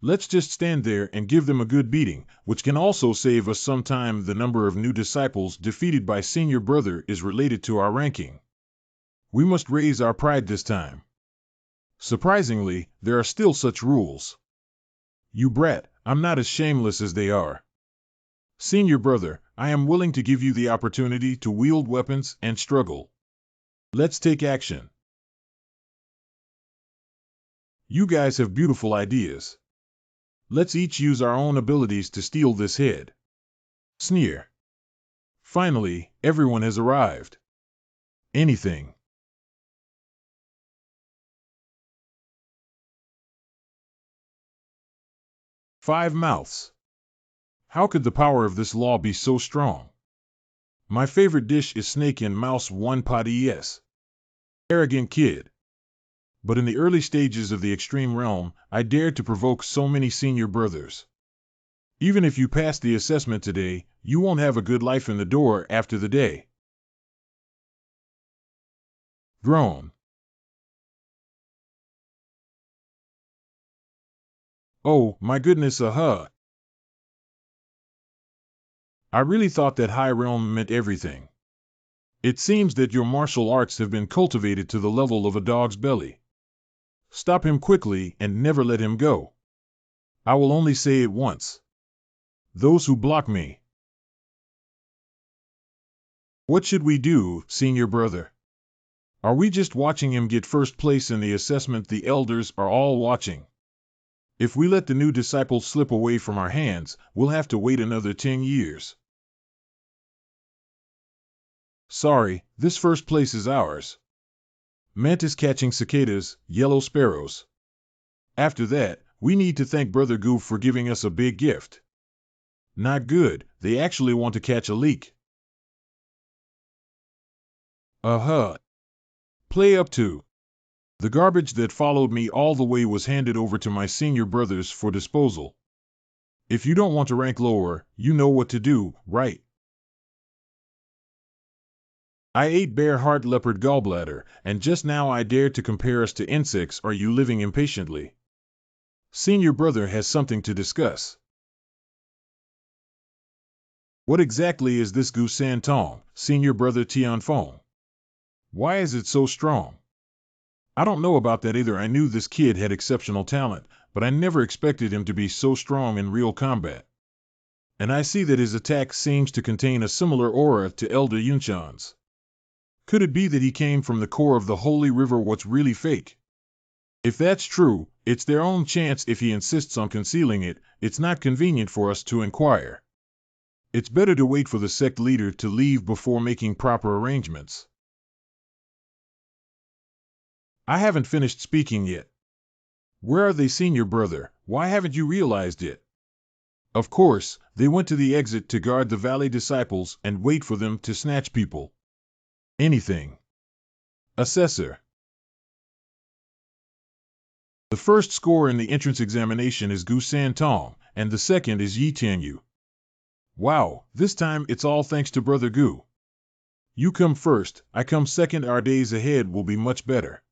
Let's just stand there and give them a good beating, which can also save us some time. The number of new disciples defeated by senior brother is related to our ranking. We must raise our pride this time. Surprisingly, there are still such rules. You brat, I'm not as shameless as they are. Senior brother, I am willing to give you the opportunity to wield weapons and struggle. Let's take action. You guys have beautiful ideas. Let's each use our own abilities to steal this head. Sneer. Finally, everyone has arrived. Anything. Five mouths. How could the power of this law be so strong? My favorite dish is snake and mouse, one pot. Yes. Arrogant kid. But in the early stages of the extreme realm, I dared to provoke so many senior brothers. Even if you pass the assessment today, you won't have a good life in the door after the day. Groan. Oh, my goodness, I really thought that high realm meant everything. It seems that your martial arts have been cultivated to the level of a dog's belly. Stop him quickly and never let him go. I will only say it once. Those who block me. What should we do, senior brother? Are we just watching him get first place in the assessment? The elders are all watching. If we let the new disciple slip away from our hands, we'll have to wait another 10 years. Sorry, this first place is ours. Mantis catching cicadas, yellow sparrows. After that, we need to thank Brother Gu for giving us a big gift. Not good, they actually want to catch a leak. Play up to. The garbage that followed me all the way was handed over to my senior brothers for disposal. If you don't want to rank lower, you know what to do, right? I ate bear heart leopard gallbladder, and just now I dared to compare us to insects. Are you living impatiently? Senior brother has something to discuss. What exactly is this Gu Santong, senior brother Tianfeng? Why is it so strong? I don't know about that either. I knew this kid had exceptional talent, but I never expected him to be so strong in real combat. And I see that his attack seems to contain a similar aura to Elder Yunshan's. Could it be that he came from the core of the holy river? What's really fake? If that's true, It's their own chance if he insists on concealing it. It's not convenient for us to inquire. It's better to wait for the sect leader to leave before making proper arrangements. I haven't finished speaking yet. Where are they, senior brother? Why haven't you realized it? Of course, they went to the exit to guard the valley disciples and wait for them to snatch people. Anything. Assessor. The first score in the entrance examination is Gu San Tong, and the second is Yi Tianyu. Wow, this time it's all thanks to Brother Gu. You come first, I come second. Our days ahead will be much better.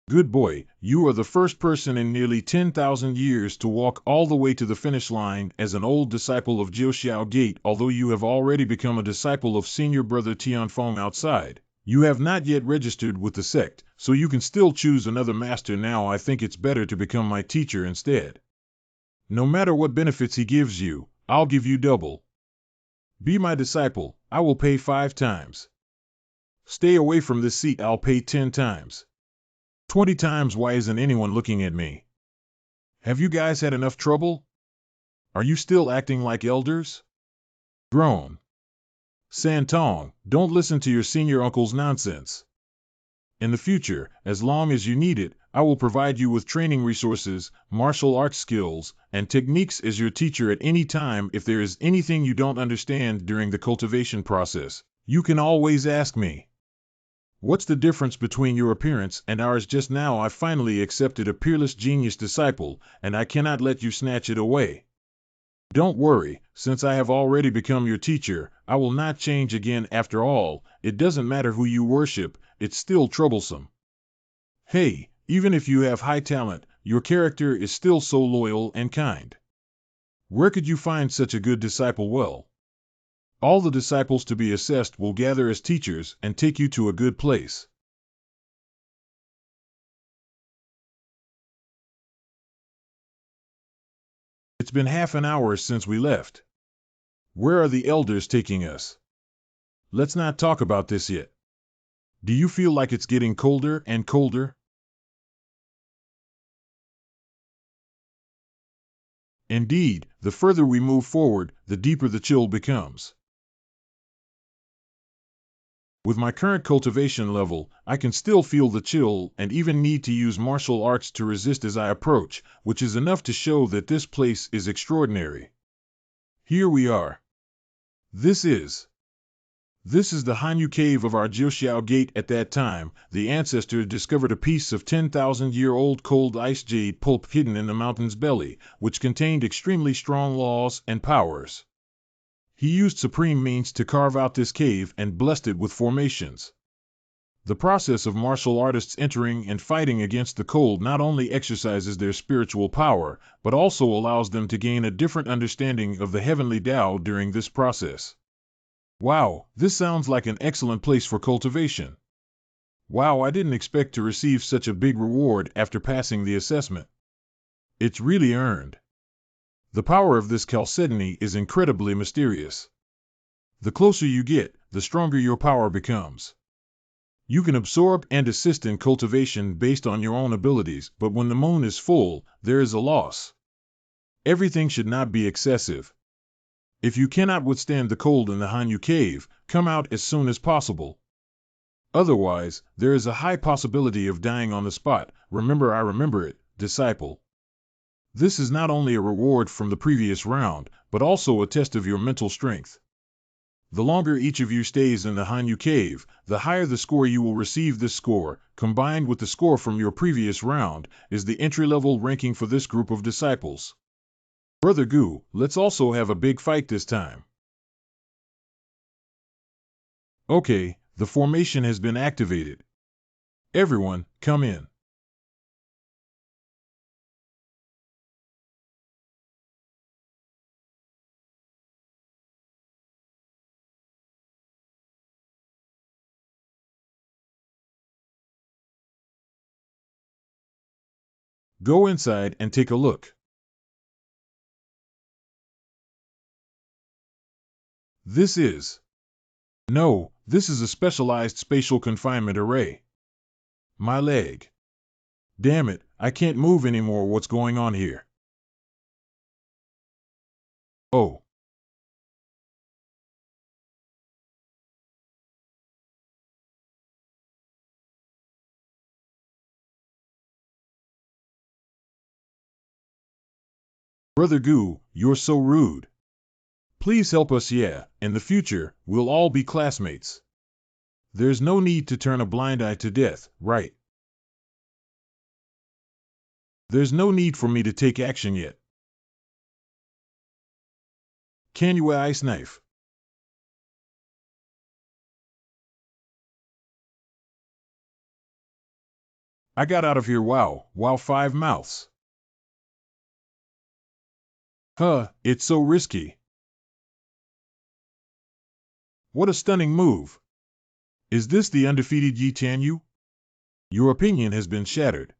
Good boy, you are the first person in nearly 10,000 years to walk all the way to the finish line as an old disciple of Jiuxiao Gate. Although you have already become a disciple of senior brother Tianfeng outside, you have not yet registered with the sect, so you can still choose another master now. I think it's better to become my teacher instead. No matter what benefits he gives you, I'll give you double. Be my disciple, I will pay 5 times. Stay away from this seat, I'll pay 10 times. 20 times. Why isn't anyone looking at me? Have you guys had enough trouble? Are you still acting like elders? Groan. Santong, don't listen to your senior uncle's nonsense. In the future, as long as you need it, I will provide you with training resources, martial arts skills, and techniques as your teacher at any time. If there is anything you don't understand during the cultivation process, you can always ask me. What's the difference between your appearance and ours just now? I finally accepted a peerless genius disciple, and I cannot let you snatch it away. Don't worry, since I have already become your teacher, I will not change again. After all, it doesn't matter who you worship, it's still troublesome. Hey, even if you have high talent, your character is still so loyal and kind. Where could you find such a good disciple? Well, all the disciples to be assessed will gather as teachers and take you to a good place. It's been half an hour since we left. Where are the elders taking us? Let's not talk about this yet. Do you feel like it's getting colder and colder? Indeed, the further we move forward, the deeper the chill becomes. With my current cultivation level, I can still feel the chill and even need to use martial arts to resist as I approach, which is enough to show that this place is extraordinary. Here we are. This is the Hanyu cave of our Jiuxiao Gate. At that time, the ancestor discovered a piece of 10,000-year-old cold ice jade pulp hidden in the mountain's belly, which contained extremely strong laws and powers. He used supreme means to carve out this cave and blessed it with formations. The process of martial artists entering and fighting against the cold not only exercises their spiritual power, but also allows them to gain a different understanding of the heavenly Tao during this process. Wow, this sounds like an excellent place for cultivation. Wow, I didn't expect to receive such a big reward after passing the assessment. It's really earned. The power of this chalcedony is incredibly mysterious. The closer you get, the stronger your power becomes. You can absorb and assist in cultivation based on your own abilities, but when the moon is full, there is a loss. Everything should not be excessive. If you cannot withstand the cold in the Hanyu cave, come out as soon as possible. Otherwise, there is a high possibility of dying on the spot. Remember, I remember it, disciple. This is not only a reward from the previous round, but also a test of your mental strength. The longer each of you stays in the Hanyu cave, the higher the score you will receive. This score, combined with the score from your previous round, is the entry-level ranking for this group of disciples. Brother Gu, let's also have a big fight this time. Okay, the formation has been activated. Everyone, come in. Go inside and take a look. This is a specialized spatial confinement array. My leg. Damn it, I can't move anymore. What's going on here? Oh. Brother Goo, you're so rude. Please help us. Yeah, in the future, we'll all be classmates. There's no need to turn a blind eye to death, right? There's no need for me to take action yet. MANHWA ice knife. I got out of here. Wow, 5 mouths. Huh, it's so risky. What a stunning move. Is this the undefeated Yi Tianyu? Your opinion has been shattered.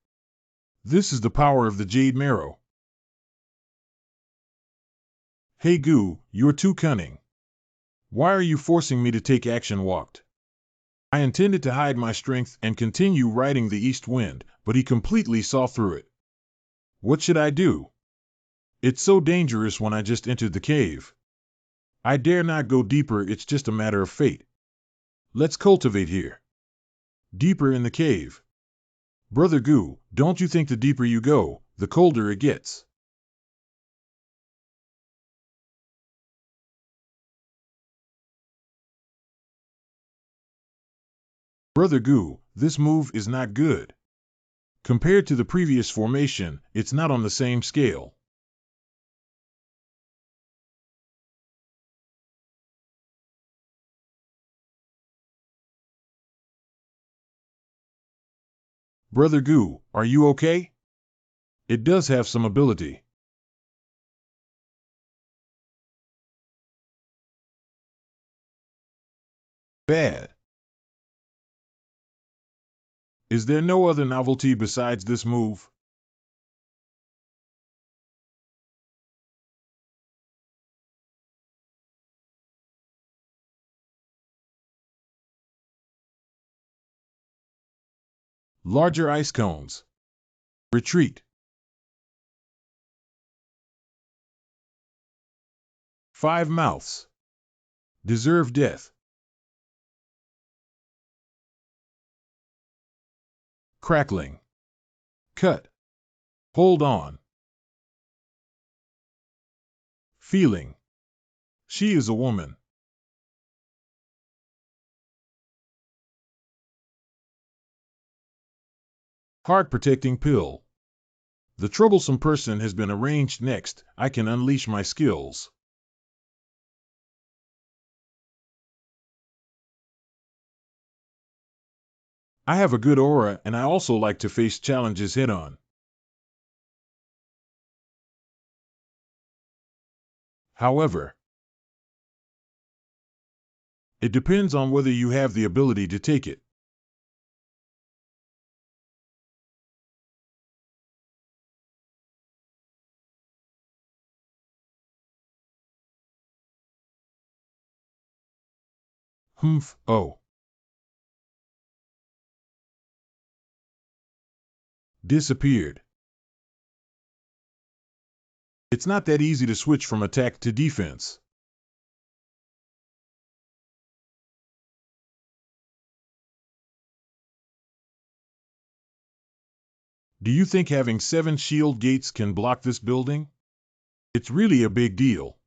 This is the power of the Jade Marrow. Hey Goo, you're too cunning. Why are you forcing me to take action? Walked. I intended to hide my strength and continue riding the east wind, but he completely saw through it. What should I do? It's so dangerous when I just entered the cave. I dare not go deeper. It's just a matter of fate. Let's cultivate here. Deeper in the cave. Brother Goo, don't you think the deeper you go, the colder it gets? Brother Goo, this move is not good. Compared to the previous formation, it's not on the same scale. Brother Goo, are you okay? It does have some ability. Bad. Is there no other novelty besides this move? Larger ice cones. Retreat. 5 mouths. Deserve death. Crackling. Cut. Hold on. Feeling. She is a woman. Heart protecting pill. The troublesome person has been arranged. Next, I can unleash my skills. I have a good aura and I also like to face challenges head on. However, it depends on whether you have the ability to take it. Humph, oh. Disappeared. It's not that easy to switch from attack to defense. Do you think having 7 shield gates can block this building? It's really a big deal.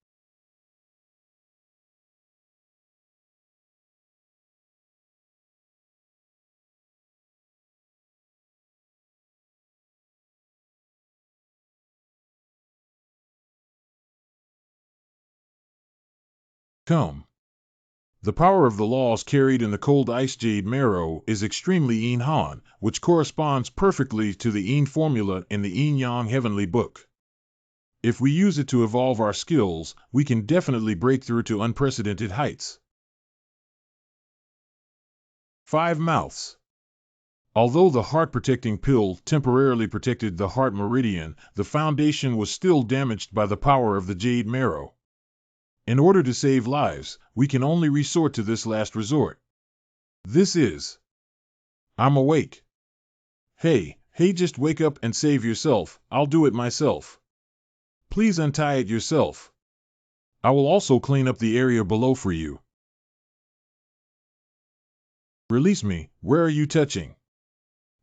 Come. The power of the laws carried in the cold ice jade marrow is extremely Yin Han, which corresponds perfectly to the Yin formula in the Yin Yang Heavenly Book. If we use it to evolve our skills, we can definitely break through to unprecedented heights. 5 mouths. Although the heart-protecting pill temporarily protected the heart meridian, the foundation was still damaged by the power of the jade marrow. In order to save lives, we can only resort to this last resort. This is... I'm awake. Hey, just wake up and save yourself. I'll do it myself. Please untie it yourself. I will also clean up the area below for you. Release me. Where are you touching?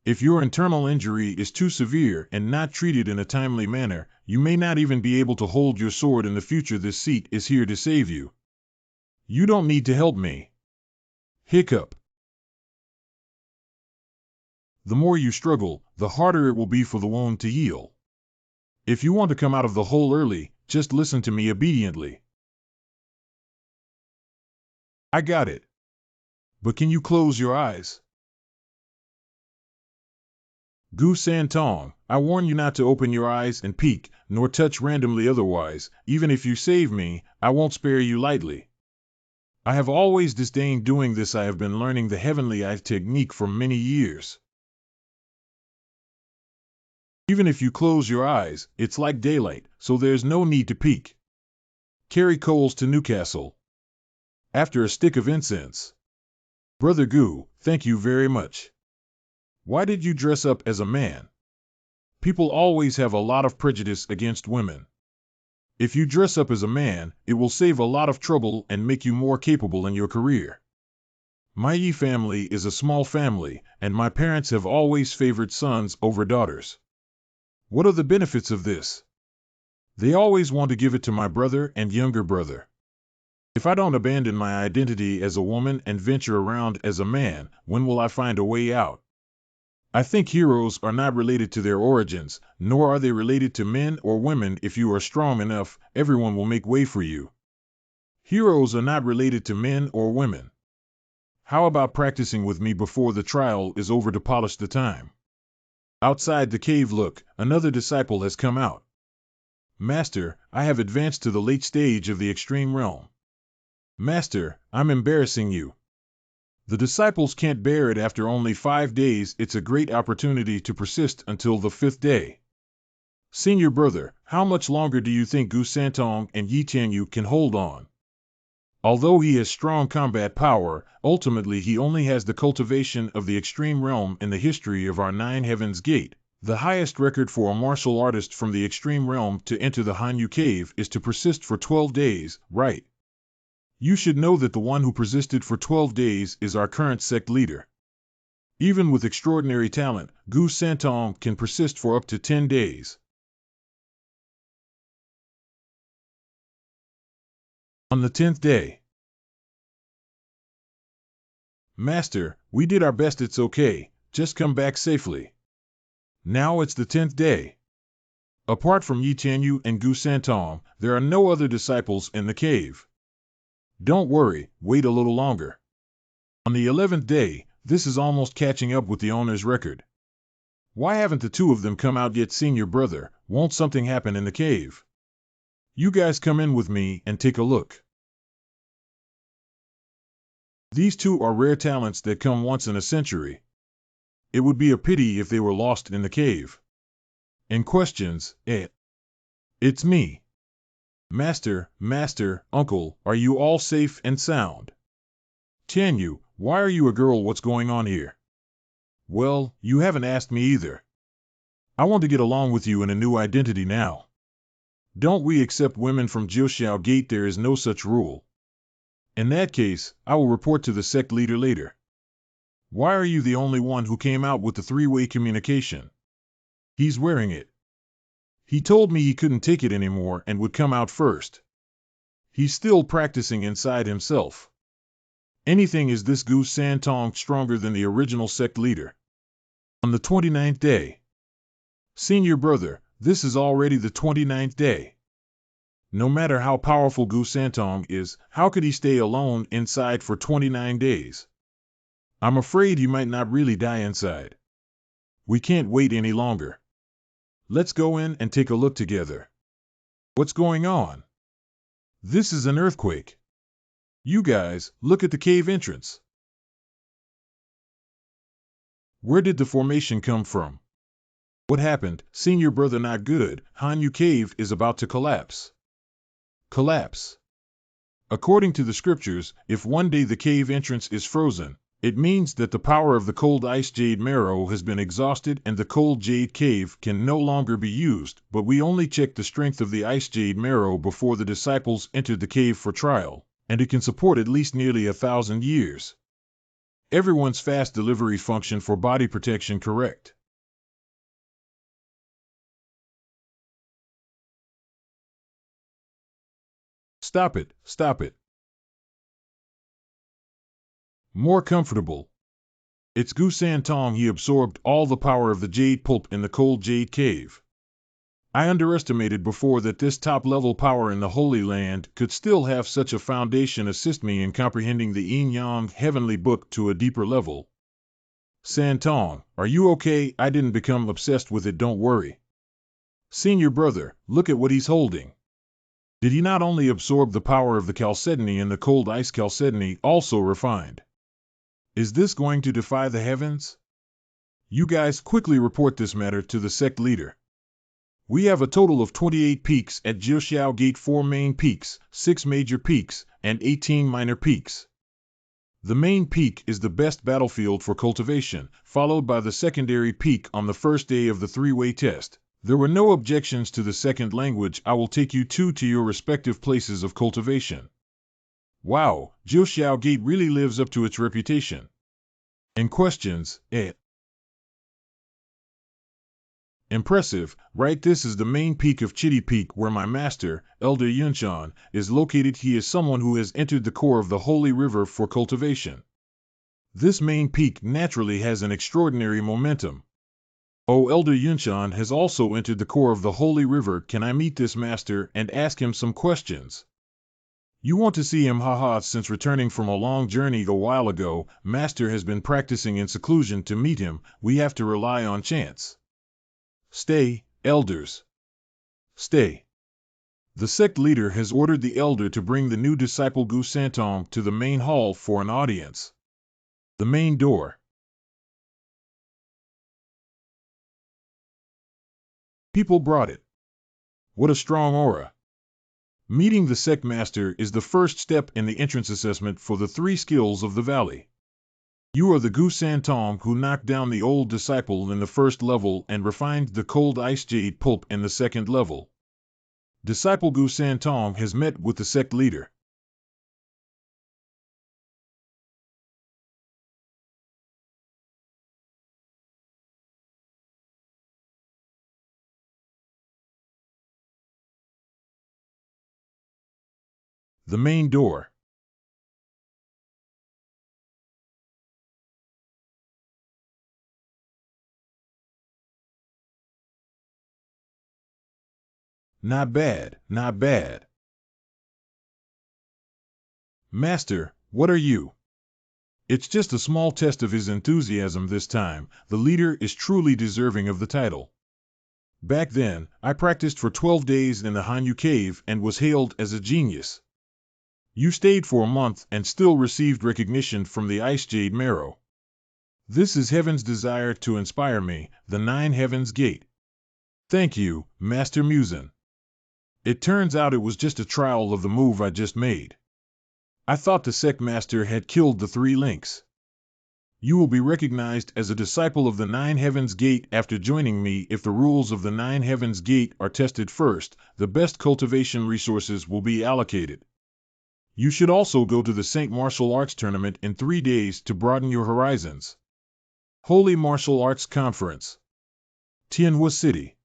If your internal injury is too severe and not treated in a timely manner, you may not even be able to hold your sword in the future. This seat is here to save you. You don't need to help me. Hiccup. The more you struggle, the harder it will be for the wound to heal. If you want to come out of the hole early, just listen to me obediently. I got it. But can you close your eyes? Gu Santong, I warn you not to open your eyes and peek, nor touch randomly otherwise. Even if you save me, I won't spare you lightly. I have always disdained doing this. I have been learning the heavenly eye technique for many years. Even if you close your eyes, it's like daylight, so there's no need to peek. Carry coals to Newcastle. After a stick of incense. Brother Gu, thank you very much. Why did you dress up as a man? People always have a lot of prejudice against women. If you dress up as a man, it will save a lot of trouble and make you more capable in your career. My Yi family is a small family, and my parents have always favored sons over daughters. What are the benefits of this? They always want to give it to my brother and younger brother. If I don't abandon my identity as a woman and venture around as a man, when will I find a way out? I think heroes are not related to their origins, nor are they related to men or women. If you are strong enough, everyone will make way for you. Heroes are not related to men or women. How about practicing with me before the trial is over to polish the time? Outside the cave, look, another disciple has come out. Master, I have advanced to the late stage of the extreme realm. Master, I'm embarrassing you. The disciples can't bear it after only 5 days. It's a great opportunity to persist until the 5th day. Senior brother, how much longer do you think Gu Santong and Yi Tianyu can hold on? Although he has strong combat power, ultimately he only has the cultivation of the extreme realm in the history of our 9 Heavens Gate. The highest record for a martial artist from the extreme realm to enter the Hanyu Cave is to persist for 12 days, right? You should know that the one who persisted for 12 days is our current sect leader. Even with extraordinary talent, Gu Santong can persist for up to 10 days. On the 10th day. Master, we did our best. It's okay. Just come back safely. Now it's the 10th day. Apart from Yi Tianyu and Gu Santong, there are no other disciples in the cave. Don't worry, wait a little longer. On the 11th day, this is almost catching up with the owner's record. Why haven't the 2 of them come out yet? Senior brother, won't something happen in the cave? You guys come in with me and take a look. These 2 are rare talents that come once in a century. It would be a pity if they were lost in the cave. And questions, It's me. Master, uncle, are you all safe and sound? Tianyu, why are you a girl? What's going on here? Well, you haven't asked me either. I want to get along with you in a new identity now. Don't we accept women from Jiuxiao Gate? There is no such rule. In that case, I will report to the sect leader later. Why are you the only one who came out with the 3-way communication? He's wearing it. He told me he couldn't take it anymore and would come out first. He's still practicing inside himself. Anything is this Gu Santong stronger than the original sect leader? On the 29th day. Senior brother, this is already the 29th day. No matter how powerful Gu Santong is, how could he stay alone inside for 29 days? I'm afraid he might not really die inside. We can't wait any longer. Let's go in and take a look together. What's going on? This is an earthquake. You guys, look at the cave entrance. Where did the formation come from? What happened? Senior brother, not good. Hanyu Cave is about to collapse. Collapse. According to the scriptures, if one day the cave entrance is frozen, It means that the power of the cold ice jade marrow has been exhausted and the cold jade cave can no longer be used, but we only checked the strength of the ice jade marrow before the disciples entered the cave for trial, and it can support at least nearly 1,000 years. Everyone's fast delivery function for body protection correct. Stop it, stop it. More comfortable. It's Gu Santong. He absorbed all the power of the jade pulp in the cold jade cave. I underestimated before that this top-level power in the Holy Land could still have such a foundation assist me in comprehending the Yin-Yang heavenly book to a deeper level. Santong, are you okay? I didn't become obsessed with it, don't worry. Senior brother, look at what he's holding. Did he not only absorb the power of the chalcedony and the cold ice chalcedony also refined? Is this going to defy the heavens? You guys quickly report this matter to the sect leader. We have a total of 28 peaks at Jiuxiao Gate, 4 main peaks, 6 major peaks, and 18 minor peaks. The main peak is the best battlefield for cultivation, followed by the secondary peak on the first day of the 3-way test. There were no objections to the second language. I will take you two to your respective places of cultivation. Wow, Jiuxiao Gate really lives up to its reputation. And questions, Impressive, right? This is the main peak of Chitty Peak where my master, Elder Yunshan, is located. He is someone who has entered the core of the Holy River for cultivation. This main peak naturally has an extraordinary momentum. Oh, Elder Yunshan has also entered the core of the Holy River. Can I meet this master and ask him some questions? You want to see him? Haha, since returning from a long journey a while ago, master has been practicing in seclusion. To meet him, we have to rely on chance. Stay, elders. Stay. The sect leader has ordered the elder to bring the new disciple Gu Santong to the main hall for an audience. The main door. People brought it. What a strong aura. Meeting the sect master is the first step in the entrance assessment for the 3 skills of the valley. You are the Gu Santong who knocked down the old disciple in the first level and refined the cold ice jade pulp in the second level. Disciple Gu Santong has met with the sect leader. The main door. Not bad, not bad. Master, what are you? It's just a small test of his enthusiasm this time. The leader is truly deserving of the title. Back then, I practiced for 12 days in the Hanyu cave and was hailed as a genius. You stayed for a month and still received recognition from the Ice Jade Marrow. This is heaven's desire to inspire me, the 9 Heavens Gate. Thank you, Master Musen. It turns out it was just a trial of the move I just made. I thought the sect master had killed the 3 links. You will be recognized as a disciple of the 9 Heavens Gate after joining me. If the rules of the 9 Heavens Gate are tested first, the best cultivation resources will be allocated. You should also go to the Saint Martial Arts Tournament in 3 days to broaden your horizons. Holy Martial Arts Conference. Tianhua City.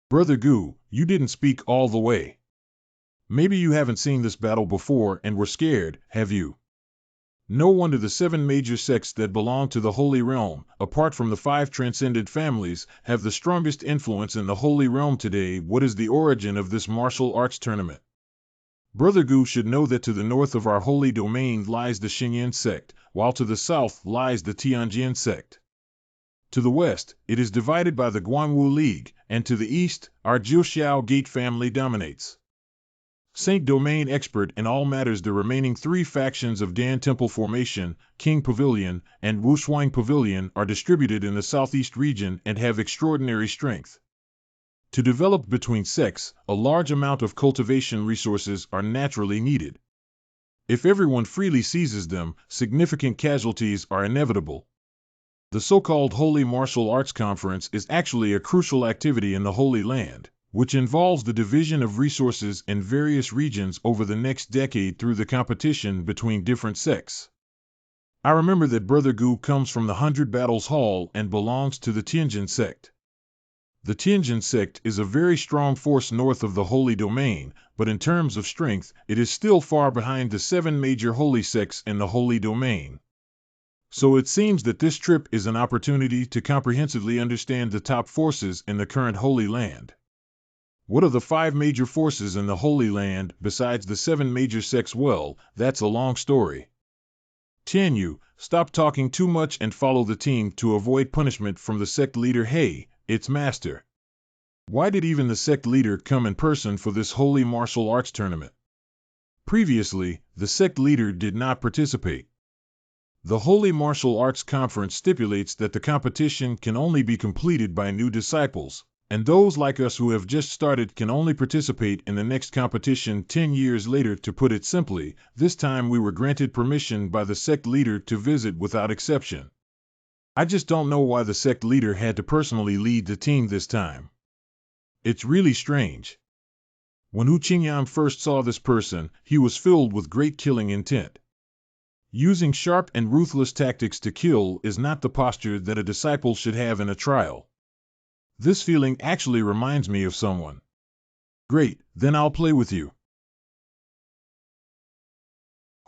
Brother Gu, you didn't speak all the way. Maybe you haven't seen this battle before and were scared, have you? No wonder the 7 major sects that belong to the Holy Realm, apart from the 5 transcended families, have the strongest influence in the Holy Realm today. What is the origin of this martial arts tournament? Brother Gu should know that to the north of our holy domain lies the Xingyan sect, while to the south lies the Tianjin sect. To the west, it is divided by the Guanwu League, and to the east, our Jiuxiao Gate family dominates. Saint Domain expert in all matters. The remaining 3 factions of Dan Temple Formation, King Pavilion, and Wushuang Pavilion are distributed in the southeast region and have extraordinary strength. To develop between sects, a large amount of cultivation resources are naturally needed. If everyone freely seizes them, significant casualties are inevitable. The so-called Holy Martial Arts Conference is actually a crucial activity in the Holy Land, which involves the division of resources in various regions over the next decade through the competition between different sects. I remember that Brother Gu comes from the 100 Battles Hall and belongs to the Tianjin sect. The Tianjin sect is a very strong force north of the Holy Domain, but in terms of strength, it is still far behind the 7 major holy sects in the Holy Domain. So it seems that this trip is an opportunity to comprehensively understand the top forces in the current Holy Land. What are the 5 major forces in the Holy Land besides the 7 major sects? Well, that's a long story. Tianyu, stop talking too much and follow the team to avoid punishment from the sect leader. Hey, it's Master. Why did even the sect leader come in person for this holy martial arts tournament? Previously, the sect leader did not participate. The Holy Martial Arts Conference stipulates that the competition can only be completed by new disciples, and those like us who have just started can only participate in the next competition 10 years later. To put it simply, this time we were granted permission by the sect leader to visit without exception. I just don't know why the sect leader had to personally lead the team this time. It's really strange. When Hu Qingyang first saw this person, he was filled with great killing intent. Using sharp and ruthless tactics to kill is not the posture that a disciple should have in a trial. This feeling actually reminds me of someone. Great, then I'll play with you.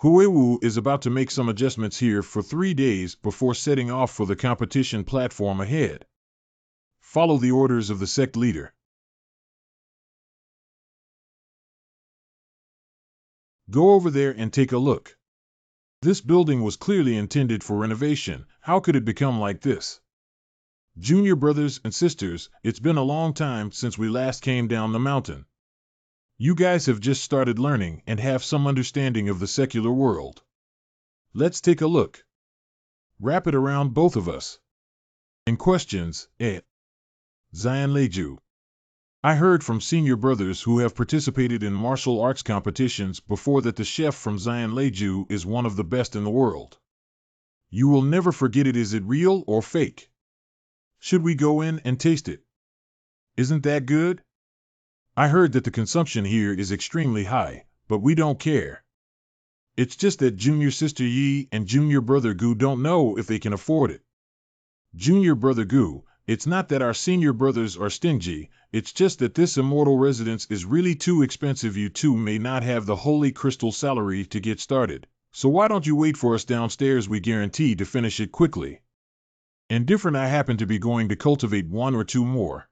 Huiwu is about to make some adjustments here for 3 days before setting off for the competition platform ahead. Follow the orders of the sect leader. Go over there and take a look. This building was clearly intended for renovation. How could it become like this? Junior brothers and sisters, it's been a long time since we last came down the mountain. You guys have just started learning and have some understanding of the secular world. Let's take a look. Wrap it around both of us. In questions, Zion Leiju. I heard from senior brothers who have participated in martial arts competitions before that the chef from Zion Leiju is one of the best in the world. You will never forget it. Is it real or fake? Should we go in and taste it? Isn't that good? I heard that the consumption here is extremely high, but we don't care. It's just that junior sister Yi and junior brother Gu don't know if they can afford it. Junior brother Gu, it's not that our senior brothers are stingy, it's just that this immortal residence is really too expensive. You two may not have the holy crystal salary to get started, so why don't you wait for us downstairs? We guarantee to finish it quickly. Indifferent, I happen to be going to cultivate 1 or 2 more.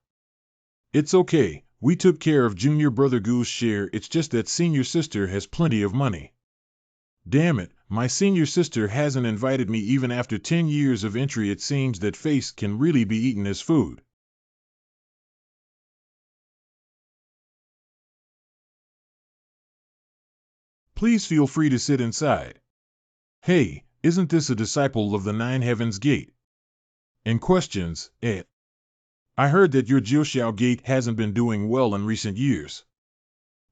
It's okay, we took care of junior brother Gu's share. It's just that senior sister has plenty of money. Damn it, my senior sister hasn't invited me even after 10 years of entry. It seems that face can really be eaten as food. Please feel free to sit inside. Hey, isn't this a disciple of the 9 Heavens Gate? In questions, I heard that your Jiuxiao Gate hasn't been doing well in recent years.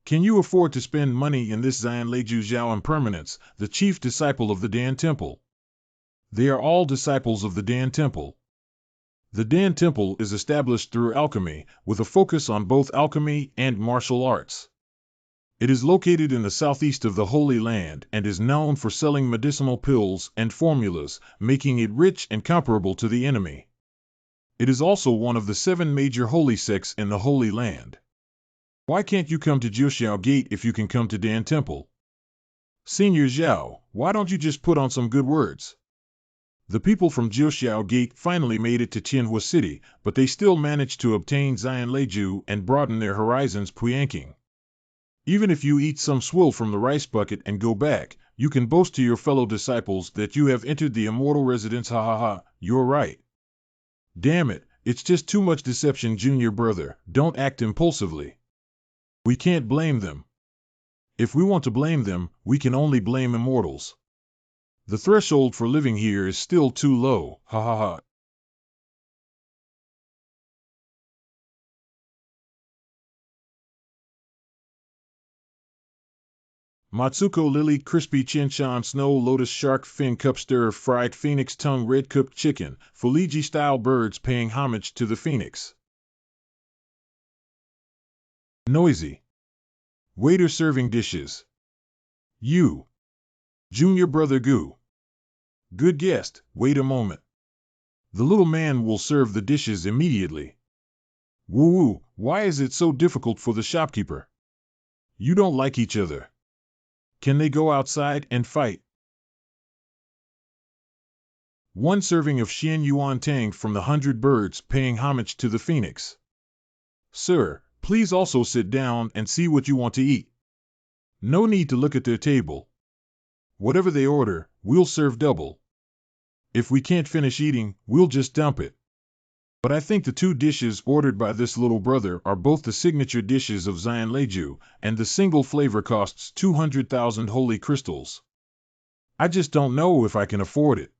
Can you afford to spend money in this Zion Leiju Zhao Impermanence, the chief disciple of the Dan Temple? They are all disciples of the Dan Temple. The Dan Temple is established through alchemy, with a focus on both alchemy and martial arts. It is located in the southeast of the Holy Land and is known for selling medicinal pills and formulas, making it rich and comparable to the enemy. It is also one of the 7 major holy sects in the Holy Land. Why can't you come to Jiuxiao Gate if you can come to Dan Temple? Senior Zhao, why don't you just put on some good words? The people from Jiuxiao Gate finally made it to Tianhua City, but they still managed to obtain Zion Leiju and broaden their horizons. Puyanking. Even if you eat some swill from the rice bucket and go back, you can boast to your fellow disciples that you have entered the immortal residence. Ha ha ha, you're right. Damn it, it's just too much deception. Junior brother, don't act impulsively. We can't blame them. If we want to blame them, we can only blame immortals. The threshold for living here is still too low. Ha ha ha. Matsuko lily, crispy chinchan, snow lotus, shark fin, cup stir, fried phoenix tongue, red cooked chicken, Fuji style birds paying homage to the phoenix. Noisy. Waiter serving dishes. You. Junior brother Goo. Good guest, wait a moment. The little man will serve the dishes immediately. Woo-woo, why is it so difficult for the shopkeeper? You don't like each other. Can they go outside and fight? One serving of Xian Yuan Tang from the 100 birds paying homage to the phoenix. Sir, please also sit down and see what you want to eat. No need to look at their table. Whatever they order, we'll serve double. If we can't finish eating, we'll just dump it. But I think the 2 dishes ordered by this little brother are both the signature dishes of Xian Leiju, and the single flavor costs 200,000 holy crystals. I just don't know if I can afford it.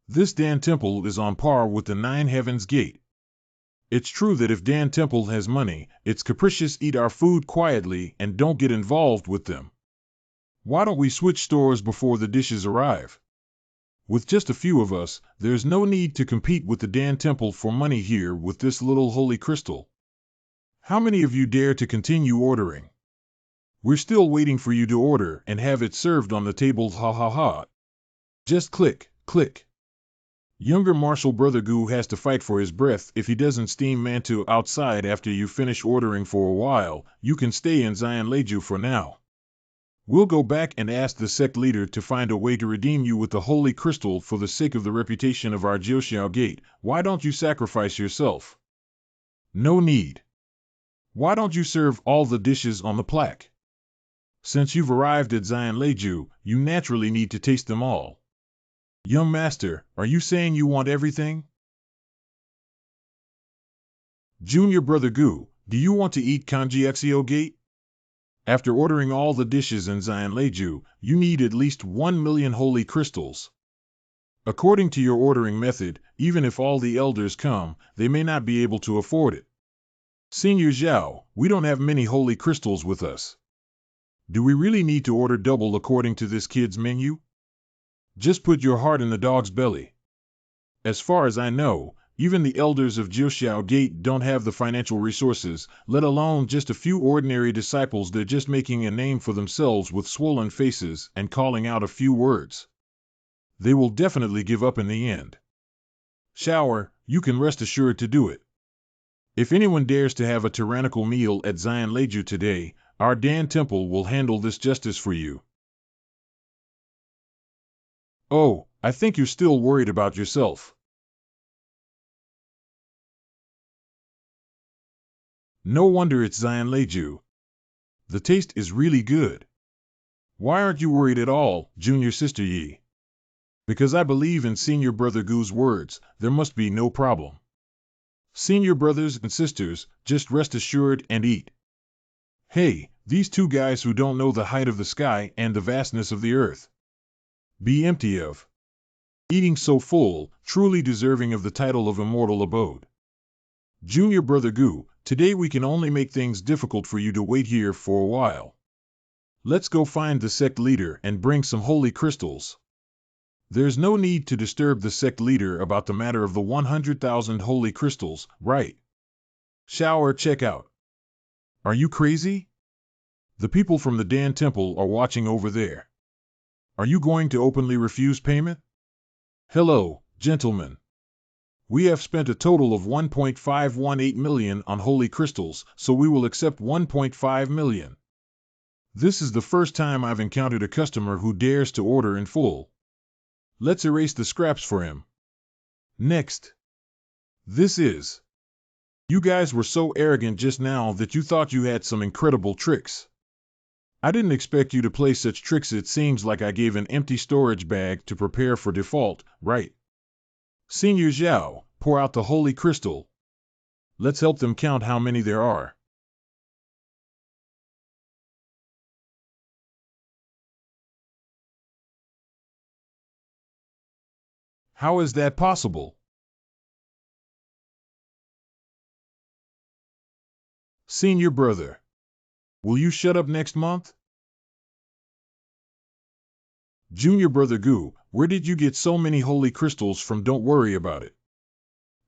This Dan Temple is on par with the 9 Heavens Gate. It's true that if Dan Temple has money, it's capricious, eat our food quietly and don't get involved with them. Why don't we switch stores before the dishes arrive? With just a few of us, there's no need to compete with the Dan Temple for money here with this little holy crystal. How many of you dare to continue ordering? We're still waiting for you to order and have it served on the table, ha ha ha. Just click, click. Younger Marshall Brother Goo has to fight for his breath if he doesn't steam Mantu outside after you finish ordering for a while. You can stay in Xian Leiju for now. We'll go back and ask the sect leader to find a way to redeem you with the holy crystal for the sake of the reputation of our Jiuxiao Gate. Why don't you sacrifice yourself? No need. Why don't you serve all the dishes on the plaque? Since you've arrived at Xian Leiju, you naturally need to taste them all. Young master, are you saying you want everything? Junior brother Goo, do you want to eat Kanjiexio Gate? After ordering all the dishes in Xian Leiju, you need at least 1 million holy crystals. According to your ordering method, even if all the elders come, they may not be able to afford it. Senior Zhao, we don't have many holy crystals with us. Do we really need to order double according to this kid's menu? Just put your heart in the dog's belly. As far as I know, even the elders of Jiuxiao Gate don't have the financial resources, let alone just a few ordinary disciples. They're just making a name for themselves with swollen faces and calling out a few words. They will definitely give up in the end. Shower, you can rest assured to do it. If anyone dares to have a tyrannical meal at Xian Leiju today, our Dan Temple will handle this justice for you. Oh, I think you're still worried about yourself. No wonder it's Xian Leiju. The taste is really good. Why aren't you worried at all, junior sister Yi? Because I believe in senior brother Goo's words, there must be no problem. Senior brothers and sisters, just rest assured and eat. Hey, these 2 guys who don't know the height of the sky and the vastness of the earth. Be empty of. Eating so full, truly deserving of the title of immortal abode. Junior brother Goo, today we can only make things difficult for you to wait here for a while. Let's go find the sect leader and bring some holy crystals. There's no need to disturb the sect leader about the matter of the 100,000 holy crystals, right? Shower, check out. Are you crazy? The people from the Dan Temple are watching over there. Are you going to openly refuse payment? Hello, gentlemen. We have spent a total of 1.518 million on holy crystals, so we will accept 1.5 million. This is the first time I've encountered a customer who dares to order in full. Let's erase the scraps for him. Next. This is. You guys were so arrogant just now that you thought you had some incredible tricks. I didn't expect you to play such tricks. It seems like I gave an empty storage bag to prepare for default, right? Senior Zhao, pour out the holy crystal. Let's help them count how many there are. How is that possible? Senior brother. Will you shut up next month? Junior Brother Gu, where did you get so many holy crystals from? Don't worry about it.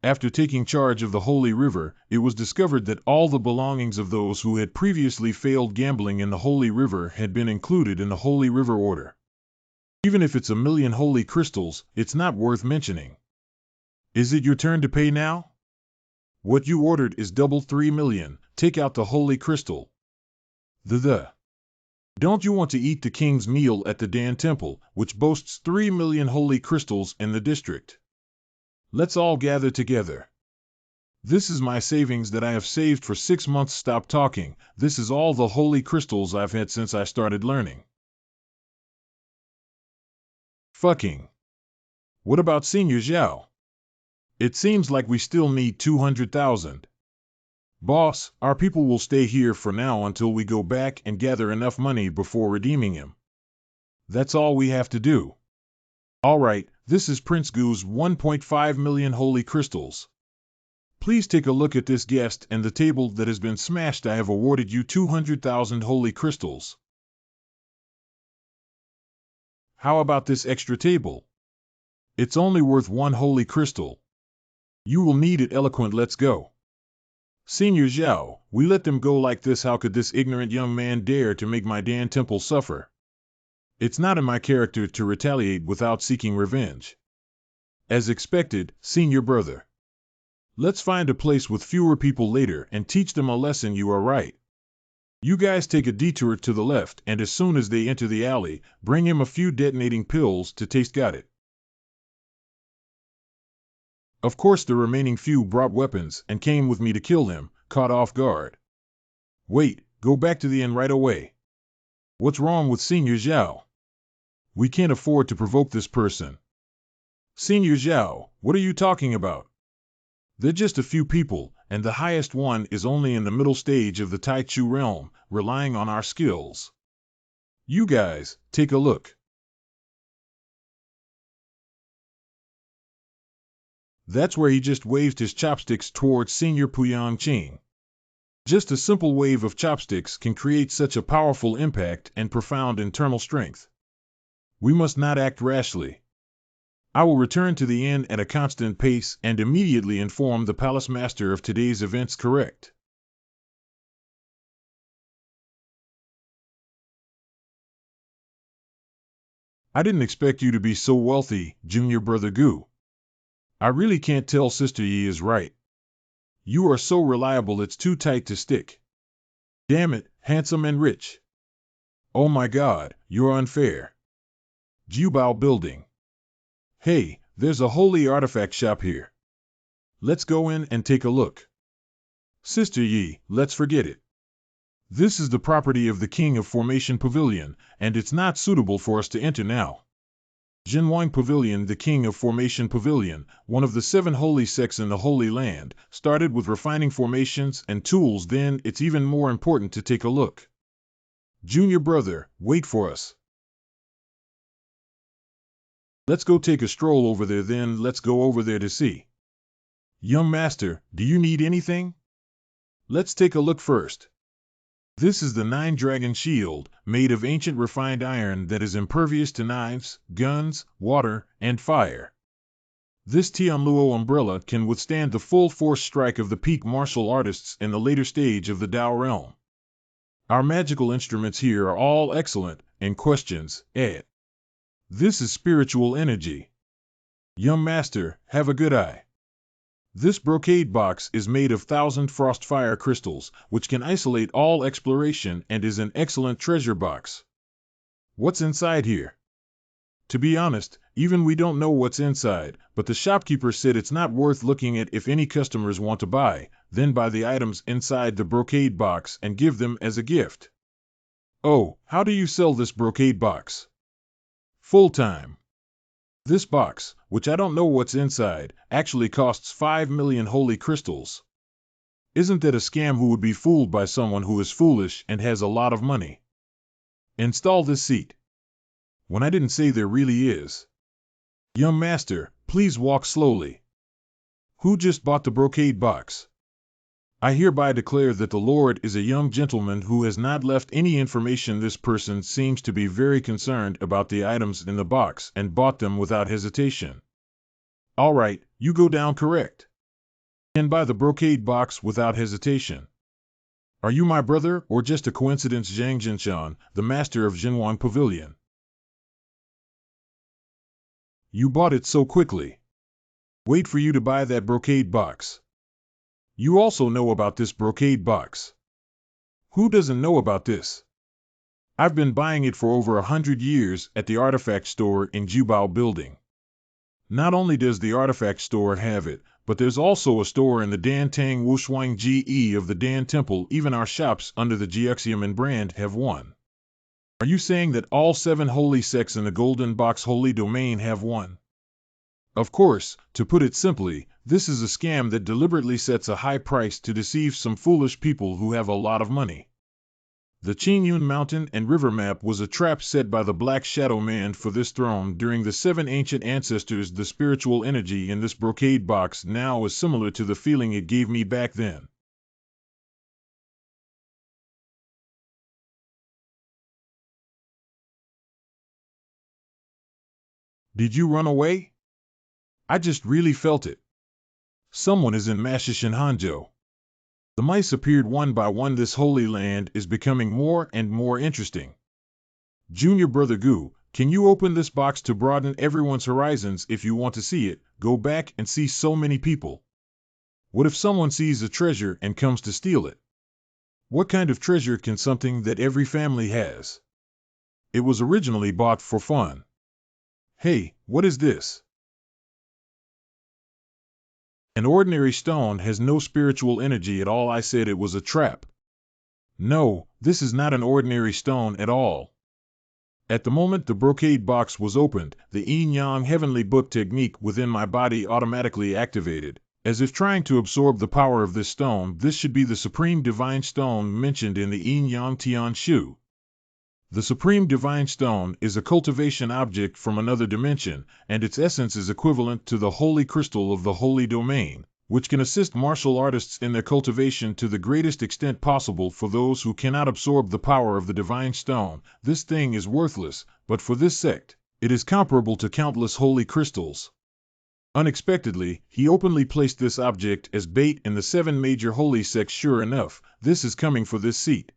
After taking charge of the Holy River, it was discovered that all the belongings of those who had previously failed gambling in the Holy River had been included in the Holy River Order. Even if it's 1,000,000 holy crystals, it's not worth mentioning. Is it your turn to pay now? What you ordered is double 3,000,000. Take out the holy crystal. Don't you want to eat the king's meal at the Dan Temple, which boasts 3,000,000 holy crystals in the district? Let's all gather together. This is my savings that I have saved for 6 months. Stop talking. This is all the holy crystals I've had since I started learning. Fucking. What about Senior Zhao? It seems like we still need 200,000. Boss, our people will stay here for now until we go back and gather enough money before redeeming him. That's all we have to do. All right, this is Prince Gu's 1.5 million holy crystals. Please take a look at this guest and the table that has been smashed. I have awarded you 200,000 holy crystals. How about this extra table? It's only worth 1 holy crystal. You will need it. Eloquent. Let's go. Senior Zhao, we let them go like this. How could this ignorant young man dare to make my Dan Temple suffer? It's not in my character to retaliate without seeking revenge. As expected, Senior Brother. Let's find a place with fewer people later and teach them a lesson. You are right. You guys take a detour to the left, and as soon as they enter the alley, bring him a few detonating pills to taste. Got it. Of course the remaining few brought weapons and came with me to kill him, caught off guard. Wait, go back to the inn right away. What's wrong with Senior Zhao? We can't afford to provoke this person. Senior Zhao, what are you talking about? They're just a few people, and the highest one is only in the middle stage of the Taichu realm, relying on our skills. You guys, take a look. That's where he just waved his chopsticks towards Senior Puyang Qing. Just a simple wave of chopsticks can create such a powerful impact and profound internal strength. We must not act rashly. I will return to the inn at a constant pace and immediately inform the palace master of today's events. Correct. I didn't expect you to be so wealthy, Junior Brother Gu. I really can't tell. Sister Yi is right. You are so reliable it's too tight to stick. Damn it, handsome and rich. Oh my God, you're unfair. Jiubao Building. Hey, there's a holy artifact shop here. Let's go in and take a look. Sister Yi, let's forget it. This is the property of the King of Formation Pavilion, and it's not suitable for us to enter now. Jinwang Pavilion. The King of Formation Pavilion, one of the 7 holy sects in the Holy Land, started with refining formations and tools. Then it's even more important to take a look. Junior Brother, wait for us. Let's go take a stroll over there. Then let's go over there to see. Young Master, do you need anything? Let's take a look first. This is the 9-dragon shield, made of ancient refined iron that is impervious to knives, guns, water, and fire. This Tianluo umbrella can withstand the full force strike of the peak martial artists in the later stage of the Dao realm. Our magical instruments here are all excellent, and questions, Ed. This is spiritual energy. Young Master, have a good eye. This brocade box is made of 1,000 frost fire crystals, which can isolate all exploration and is an excellent treasure box. What's inside here? To be honest, even we don't know what's inside, but the shopkeeper said it's not worth looking at. If any customers want to buy, then buy the items inside the brocade box and give them as a gift. Oh, how do you sell this brocade box? Full-time. This box, which I don't know what's inside, actually costs 5 million holy crystals. Isn't that a scam? Who would be fooled by someone who is foolish and has a lot of money? Install this seat. When I didn't say there really is. Young Master, please walk slowly. Who just bought the brocade box? I hereby declare that the Lord is a young gentleman who has not left any information. This person seems to be very concerned about the items in the box and bought them without hesitation. All right, you go down correct. Can buy the brocade box without hesitation. Are you my brother or just a coincidence? Zhang Jinshan, the master of Jinwan Pavilion. You bought it so quickly. Wait for you to buy that brocade box. You also know about this brocade box. Who doesn't know about this? I've been buying it for over 100 years at the artifact store in Jubao building. Not only does the artifact store have it, but there's also a store in the Dantang Wushuang GE of the Dan Temple. Even our shops under the Jiuxiamen brand have one. Are you saying that all 7 holy sects in the Golden Box Holy Domain have one? Of course, to put it simply, this is a scam that deliberately sets a high price to deceive some foolish people who have a lot of money. The Qingyun Mountain and River map was a trap set by the Black Shadow Man for this throne during the 7 ancient ancestors. The spiritual energy in this brocade box now is similar to the feeling it gave me back then. Did you run away? I just really felt it. Someone is in Mashishin Hanzhou. The mice appeared one by one. This holy land is becoming more and more interesting. Junior Brother Gu, can you open this box to broaden everyone's horizons? If you want to see it, go back and see so many people. What if someone sees a treasure and comes to steal it? What kind of treasure can something that every family has? It was originally bought for fun. Hey, what is this? An ordinary stone has no spiritual energy at all. I said it was a trap. No, this is not an ordinary stone at all. At the moment the brocade box was opened, the yin-yang heavenly book technique within my body automatically activated, as if trying to absorb the power of this stone. This should be the supreme divine stone mentioned in the yin-yang Tian Shu. The Supreme Divine Stone is a cultivation object from another dimension, and its essence is equivalent to the Holy Crystal of the Holy Domain, which can assist martial artists in their cultivation to the greatest extent possible. For those who cannot absorb the power of the Divine Stone, this thing is worthless, but for this sect, it is comparable to countless holy crystals. Unexpectedly, he openly placed this object as bait in the 7 major holy sects. Sure enough, this is coming for this seat.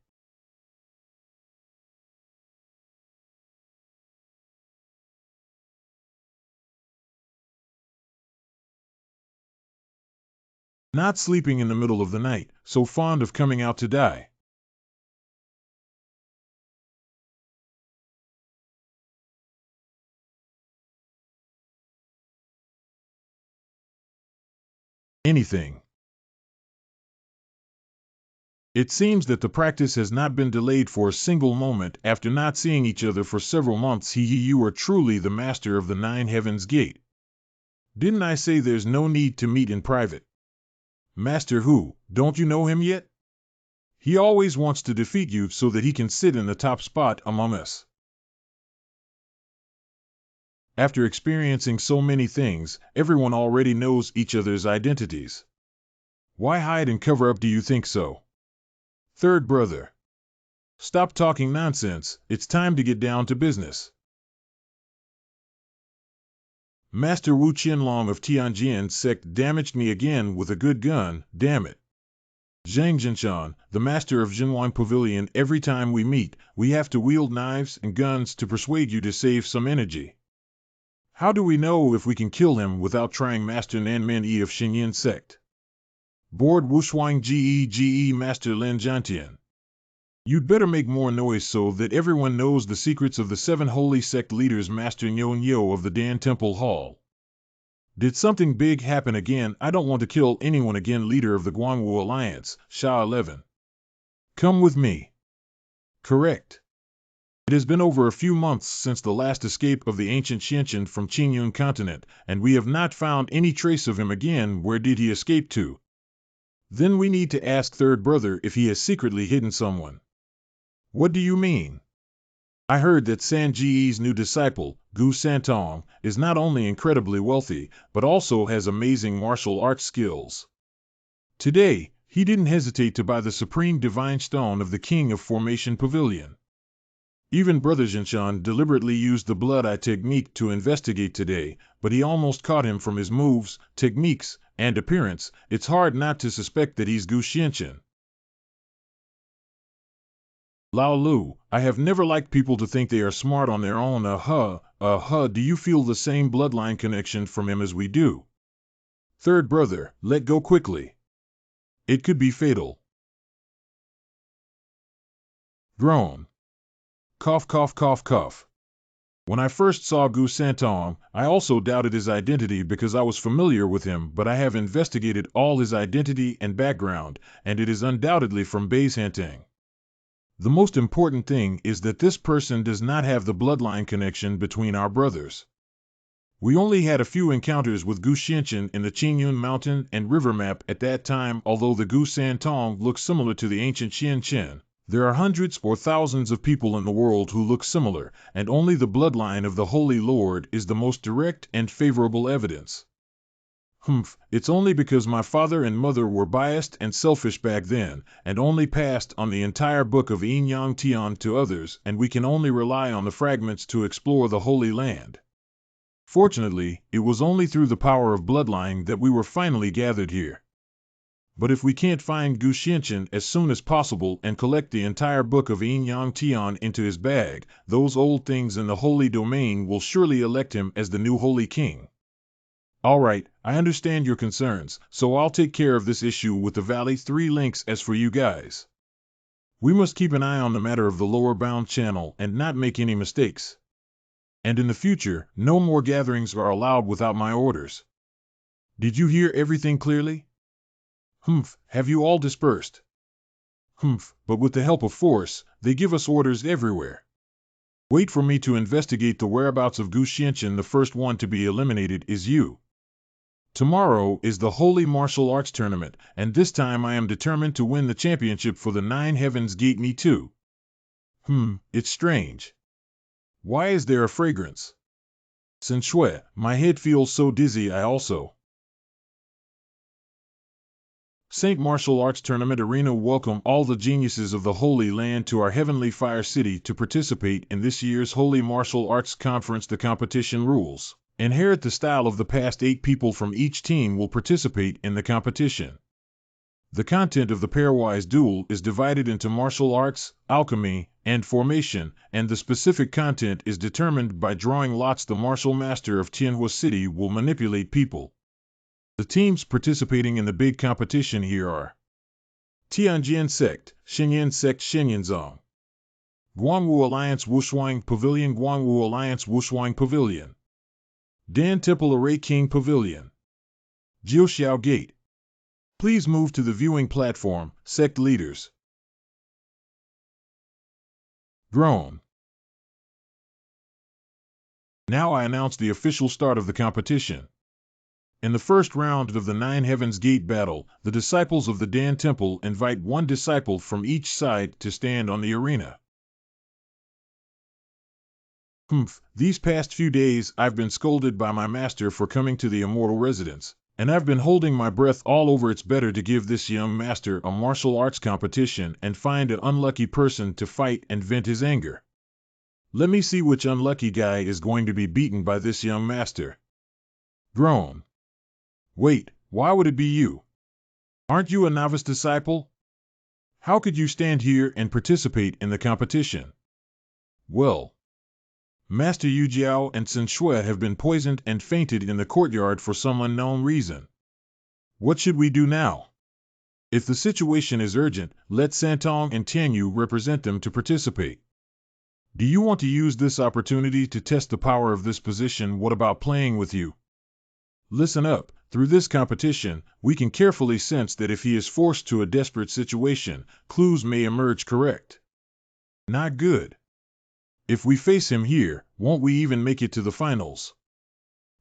Not sleeping in the middle of the night, so fond of coming out to die. Anything. It seems that the practice has not been delayed for a single moment. After not seeing each other for several months, you are truly the master of the 9 heavens gate. Didn't I say there's no need to meet in private? Master who, don't you know him yet? He always wants to defeat you so that he can sit in the top spot among us. After experiencing so many things, everyone already knows each other's identities. Why hide and cover up? Do you think so? Third brother. Stop talking nonsense, it's time to get down to business. Master Wu Qianlong of Tianjin sect damaged me again with a good gun, damn it. Zhang Jinshan, the master of Jinwan Pavilion, every time we meet, we have to wield knives and guns to persuade you to save some energy. How do we know if we can kill him without trying? Master Nanmen Yi of Xinyin sect. Board Wushuang GE Master Lin Jiantian. You'd better make more noise so that everyone knows the secrets of the 7 holy sect leaders. Master Nyo of the Dan Temple Hall. Did something big happen again? I don't want to kill anyone again. Leader of the Guangwu Alliance, Sha 11. Come with me. Correct. It has been over a few months since the last escape of the ancient Xianqian from Qingyun continent, and we have not found any trace of him again. Where did he escape to? Then we need to ask third brother if he has secretly hidden someone. What do you mean? I heard that Sanji's new disciple, Gu Santong, is not only incredibly wealthy, but also has amazing martial arts skills. Today, He didn't hesitate to buy the supreme divine stone of the king of Formation Pavilion. Even Brother Jinshan deliberately used the blood-eye technique to investigate today, but he almost caught him from his moves, techniques, and appearance. It's hard not to suspect that he's Gu Xianchen. Lao Lu, I have never liked people to think they are smart on their own. Do you feel the same bloodline connection from him as we do? Third brother, let go quickly. It could be fatal. Groan. Cough, cough, cough, cough. When I first saw Gu Santong, I also doubted his identity because I was familiar with him, but I have investigated all his identity and background, and it is undoubtedly from Beizhantang. The most important thing is that this person does not have the bloodline connection between our brothers. We only had a few encounters with Gu Xianchen in the Qingyun Mountain and River map at that time. Although the Gu Santong looks similar to the ancient Xianchen, there are hundreds or thousands of people in the world who look similar, and only the bloodline of the Holy Lord is the most direct and favorable evidence. It's only because my father and mother were biased and selfish back then, and only passed on the entire book of Yin Yang Tian to others, and we can only rely on the fragments to explore the Holy Land. Fortunately, it was only through the power of bloodline that we were finally gathered here. But if we can't find Gu Xianchen as soon as possible and collect the entire book of Yin Yang Tian into his bag, those old things in the holy domain will surely elect him as the new holy king. All right, I understand your concerns, so I'll take care of this issue with the Valley 3 links. As for you guys, we must keep an eye on the matter of the lower bound channel and not make any mistakes. And in the future, no more gatherings are allowed without my orders. Did you hear everything clearly? Have you all dispersed? But with the help of force, they give us orders everywhere. Wait for me to investigate the whereabouts of Gu Xianchen. The first one to be eliminated is you. Tomorrow is the Holy Martial Arts Tournament, and this time I am determined to win the championship for the 9 Heavens Gate. Me too. It's strange. Why is there a fragrance? Sen Shui, my head feels so dizzy. I also. Saint Martial Arts Tournament Arena. Welcome all the geniuses of the Holy Land to our Heavenly Fire City to participate in this year's Holy Martial Arts Conference. The competition rules. Inherit the style of the past. 8 people from each team will participate in the competition. The content of the pairwise duel is divided into martial arts, alchemy, and formation, and the specific content is determined by drawing lots. The martial master of Tianhua City will manipulate people. The teams participating in the big competition here are Tianjin Sect, Xinyan Sect, Xinyanzong, Guangwu Alliance, Wushuang Pavilion, Guangwu Alliance, Wushuang Pavilion, Dan Temple Array King Pavilion, Jiuxiao Gate. Please move to the viewing platform, sect leaders. Groan. Now I announce the official start of the competition. In the first round of the 9 Heavens Gate battle, the disciples of the Dan Temple invite one disciple from each side to stand on the arena. These past few days I've been scolded by my master for coming to the immortal residence, and I've been holding my breath all over. It's better to give this young master a martial arts competition and find an unlucky person to fight and vent his anger. Let me see which unlucky guy is going to be beaten by this young master. Groan. Wait, why would it be you? Aren't you a novice disciple? How could you stand here and participate in the competition? Well, Master Yu Jiao and Sen Shui have been poisoned and fainted in the courtyard for some unknown reason. What should we do now? If the situation is urgent, let Santong and Tianyu represent them to participate. Do you want to use this opportunity to test the power of this position? What about playing with you? Listen up, through this competition, we can carefully sense that if he is forced to a desperate situation, clues may emerge. Correct. Not good. If we face him here, won't we even make it to the finals?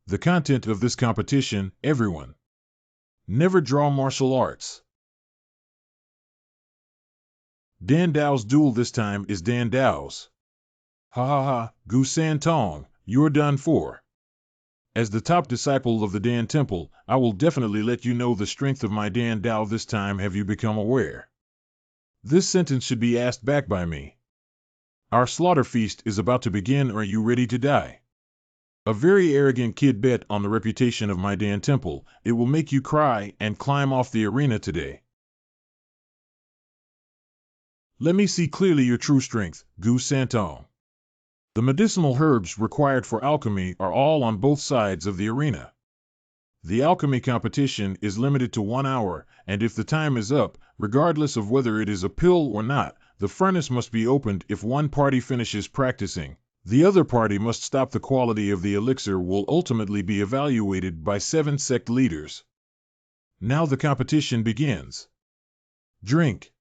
The content of this competition, everyone. Never draw martial arts. Dan Dao's duel this time is Dan Dao's. Ha ha ha, Gu Santong, you're done for. As the top disciple of the Dan Temple, I will definitely let you know the strength of my Dan Dao this time. Have you become aware? This sentence should be asked back by me. Our slaughter feast is about to begin. Are you ready to die? A very arrogant kid bet on the reputation of my Dan Temple. It will make you cry and climb off the arena today. Let me see clearly your true strength, Gu Santong. The medicinal herbs required for alchemy are all on both sides of the arena. The alchemy competition is limited to 1 hour, and if the time is up, regardless of whether it is a pill or not, the furnace must be opened. If one party finishes practicing, the other party must stop. The quality of the elixir will ultimately be evaluated by 7 sect leaders. Now the competition begins. Drink.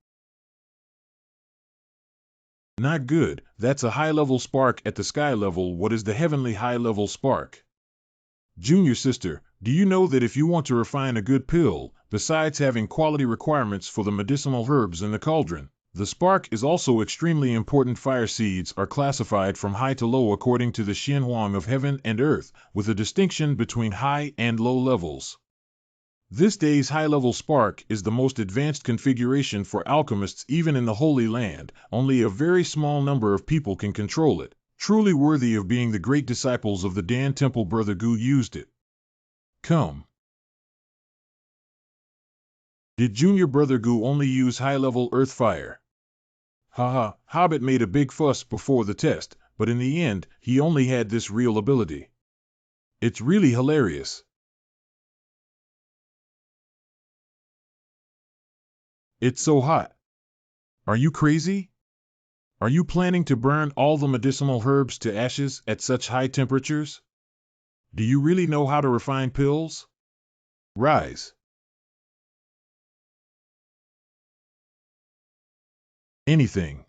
Not good. That's a high-level spark at the sky level. What is the heavenly high-level spark? Junior sister, do you know that if you want to refine a good pill, besides having quality requirements for the medicinal herbs in the cauldron, the spark is also extremely important. Fire seeds are classified from high to low according to the Xianhuang of heaven and earth, with a distinction between high and low levels. This day's high-level spark is the most advanced configuration for alchemists even in the Holy Land. Only a very small number of people can control it. Truly worthy of being the great disciples of the Dan Temple. Brother Gu used it. Come. Did Junior Brother Gu only use high-level earth fire? Haha, Hobbit made a big fuss before the test, but in the end, he only had this real ability. It's really hilarious. It's so hot. Are you crazy? Are you planning to burn all the medicinal herbs to ashes at such high temperatures? Do you really know how to refine pills? Rise. Anything.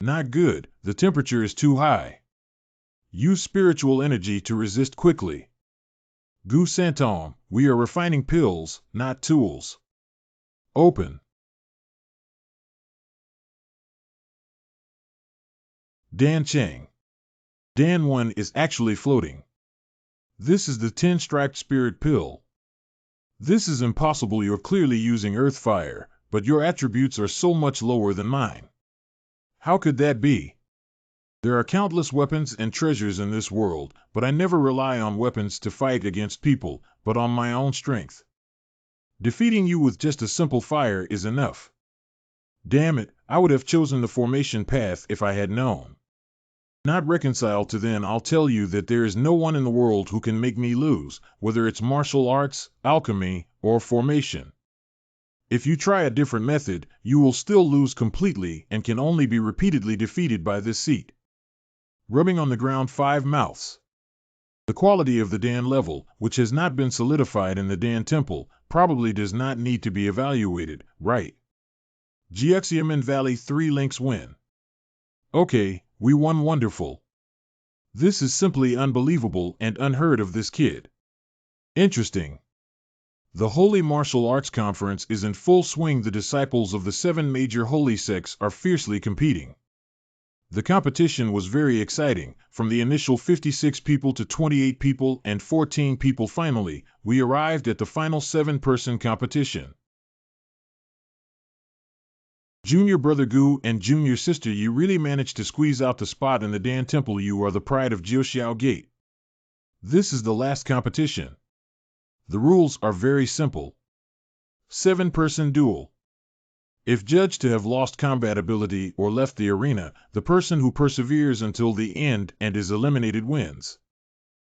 Not good. The temperature is too high. Use spiritual energy to resist quickly. Gu Santong, we are refining pills, not tools. Open. Dan Chang. Dan 1 is actually floating. This is the 10-striped spirit pill. This is impossible. You're clearly using earth fire, but your attributes are so much lower than mine. How could that be? There are countless weapons and treasures in this world, but I never rely on weapons to fight against people, but on my own strength. Defeating you with just a simple fire is enough. Damn it, I would have chosen the formation path if I had known. Not reconciled to then, I'll tell you that there is no one in the world who can make me lose, whether it's martial arts, alchemy, or formation. If you try a different method, you will still lose completely and can only be repeatedly defeated by this seat. Rubbing on the ground 5 mouths. The quality of the Dan level, which has not been solidified in the Dan Temple, probably does not need to be evaluated, right? Jiuxiamen Valley 3 links win. Okay, we won. Wonderful. This is simply unbelievable and unheard of. This kid. Interesting. The Holy Martial Arts Conference is in full swing. The disciples of the 7 major holy sects are fiercely competing. The competition was very exciting, from the initial 56 people to 28 people and 14 people. Finally, we arrived at the final 7-person competition. Junior Brother Gu and Junior Sister, you really managed to squeeze out the spot in the Dan Temple. You are the pride of Jiuxiao Gate. This is the last competition. The rules are very simple. 7-person duel. If judged to have lost combat ability or left the arena, the person who perseveres until the end and is eliminated wins.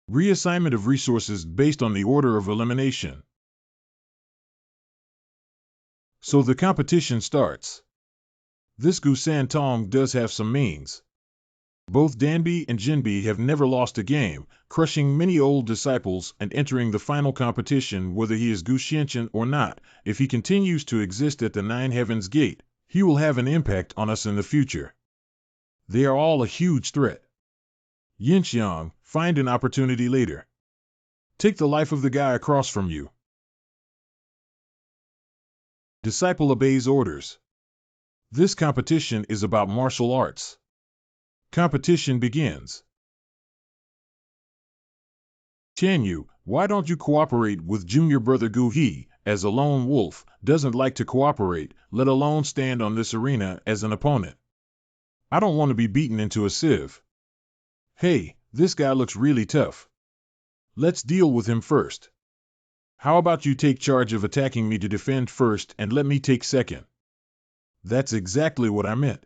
Reassignment of resources based on the order of elimination. So the competition starts. This Gu Santong does have some means. Both Danbi and Jinbi have never lost a game, crushing many old disciples and entering the final competition. Whether he is Gu Xianqian or not, if he continues to exist at the 9 Heavens Gate, he will have an impact on us in the future. They are all a huge threat. Yinxiang, find an opportunity later. Take the life of the guy across from you. Disciple obeys orders. This competition is about martial arts. Competition begins. Tianyu, why don't you cooperate with junior brother Gu? He, as a lone wolf, doesn't like to cooperate, let alone stand on this arena as an opponent. I don't want to be beaten into a sieve. Hey, this guy looks really tough. Let's deal with him first. How about you take charge of attacking me to defend first and let me take second? That's exactly what I meant.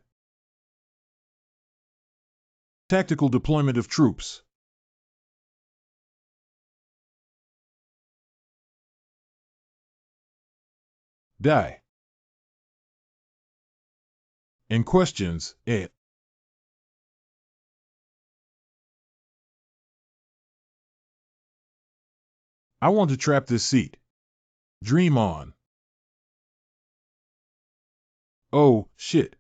Tactical deployment of troops. Die. In questions, I want to trap this seat. Dream on. Oh, shit.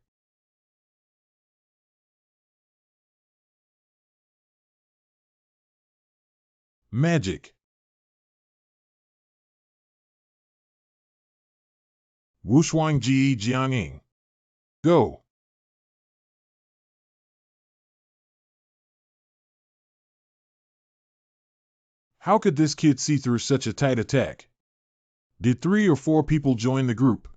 Magic. Wushuang Ji Jianging. Go. How could this kid see through such a tight attack? Did 3 or 4 people join the group?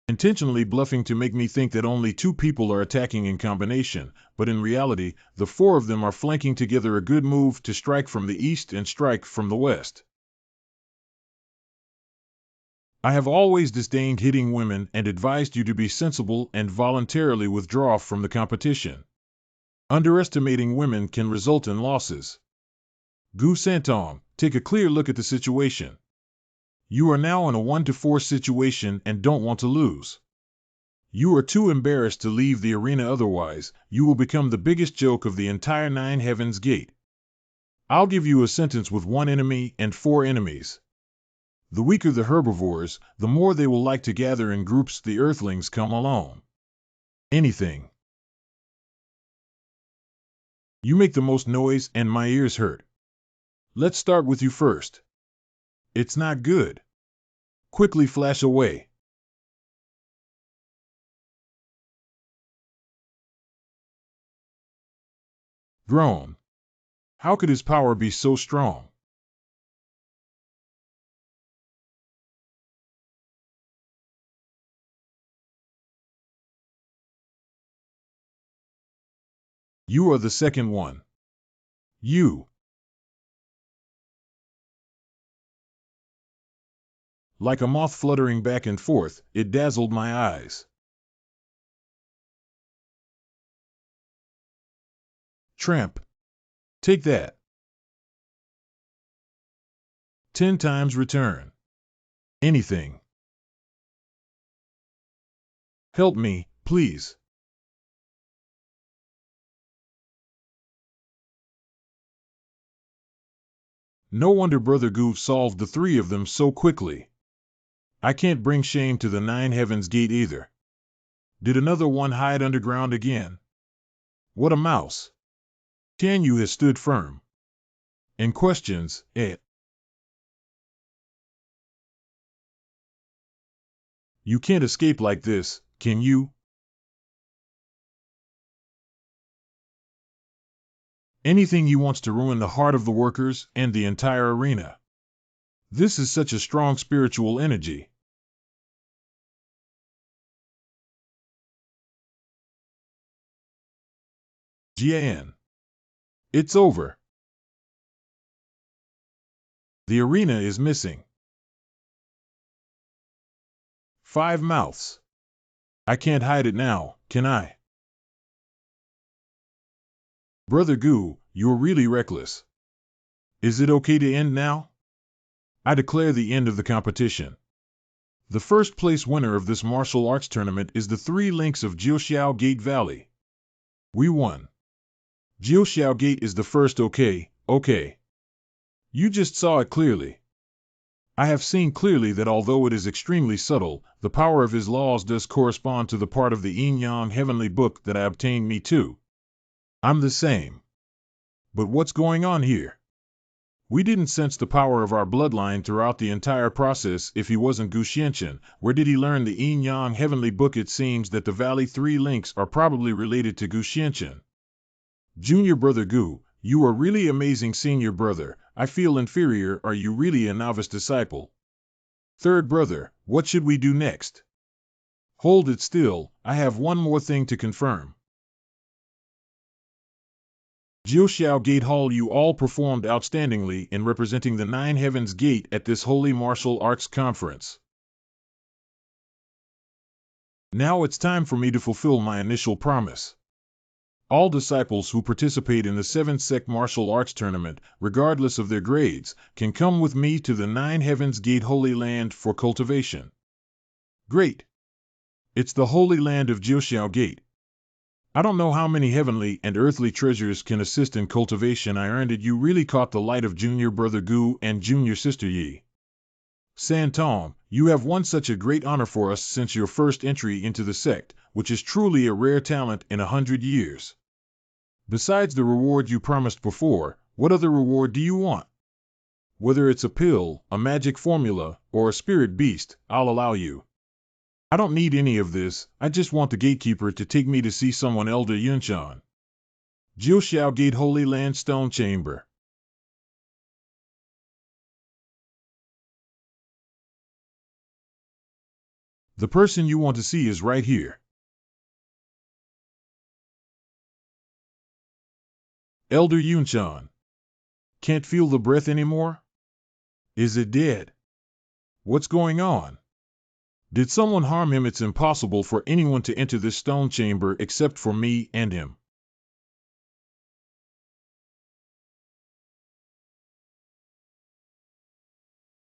Intentionally bluffing to make me think that only 2 people are attacking in combination, but in reality, the 4 of them are flanking together, a good move to strike from the east and strike from the west. I have always disdained hitting women and advised you to be sensible and voluntarily withdraw from the competition. Underestimating women can result in losses. Gu Santong, take a clear look at the situation. You are now in a 1-4 situation and don't want to lose. You are too embarrassed to leave the arena, otherwise, you will become the biggest joke of the entire 9 Heavens Gate. I'll give you a sentence with 1 enemy and 4 enemies. The weaker the herbivores, the more they will like to gather in groups. The earthlings come alone. Anything. You make the most noise and my ears hurt. Let's start with you first. It's not good. Quickly flash away. Groan. How could his power be so strong? You are the second one. You. Like a moth fluttering back and forth, it dazzled my eyes. Tramp. Take that. 10 times return. Anything. Help me, please. No wonder Brother Gu solved the 3 of them so quickly. I can't bring shame to the 9 Heavens Gate either. Did another one hide underground again? What a mouse. Tianyu has stood firm. In questions, You can't escape like this, can you? Anything he wants to ruin the heart of the workers and the entire arena. This is such a strong spiritual energy. Jian. It's over. The arena is missing. 5 mouths. I can't hide it now, can I? Brother Gu, you're really reckless. Is it okay to end now? I declare the end of the competition. The first place winner of this martial arts tournament is the 3 links of Jiuxiao Gate Valley. We won. Jiuxiao Gate is the first. Okay. You just saw it clearly. I have seen clearly that although it is extremely subtle, the power of his laws does correspond to the part of the Yin-Yang heavenly book that I obtained me too. I'm the same. But what's going on here? We didn't sense the power of our bloodline throughout the entire process. If he wasn't Gu Xianchen, where did he learn the Yin-Yang heavenly book? It seems that the Valley 3 links are probably related to Gu Xianchen. Junior brother Gu, you are really amazing. Senior brother, I feel inferior. Are you really a novice disciple? Third brother, what should we do next? Hold it still, I have one more thing to confirm. Jiuxiao Gate Hall, you all performed outstandingly in representing the Nine Heavens Gate at this Holy Martial Arts Conference. Now it's time for me to fulfill my initial promise. All disciples who participate in the 7th Sect Martial Arts Tournament, regardless of their grades, can come with me to the Nine Heavens Gate Holy Land for cultivation. Great! It's the Holy Land of Jiuxiao Gate. I don't know how many heavenly and earthly treasures can assist in cultivation. I earned it. You really caught the light of Junior Brother Gu and Junior Sister Yi. Santong, you have won such a great honor for us since your first entry into the sect, which is truly a rare talent in 100 years. Besides the reward you promised before, what other reward do you want? Whether it's a pill, a magic formula, or a spirit beast, I'll allow you. I don't need any of this, I just want the gatekeeper to take me to see someone. Elder Yunshan. Jiuxiao Gate Holy Land Stone Chamber. The person you want to see is right here. Elder Yunshan. Can't feel the breath anymore? Is it dead? What's going on? Did someone harm him? It's impossible for anyone to enter this stone chamber except for me and him.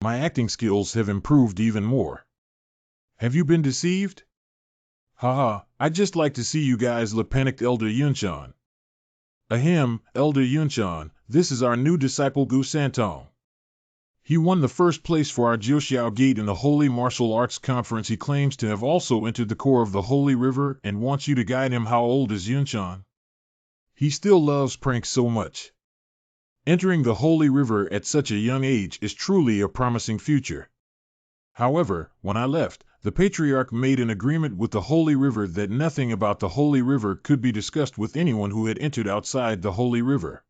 My acting skills have improved even more. Have you been deceived? Haha, I'd just like to see you guys look panicked. Elder Yunshan. Ahem, Elder Yunshan, this is our new disciple Gu Santong. He won the first place for our Jiuxiao Gate in the Holy Martial Arts Conference. He claims to have also entered the core of the Holy River and wants you to guide him. How old is Yunshan? He still loves pranks so much. Entering the Holy River at such a young age is truly a promising future. However, when I left, the Patriarch made an agreement with the Holy River that nothing about the Holy River could be discussed with anyone who had entered outside the Holy River.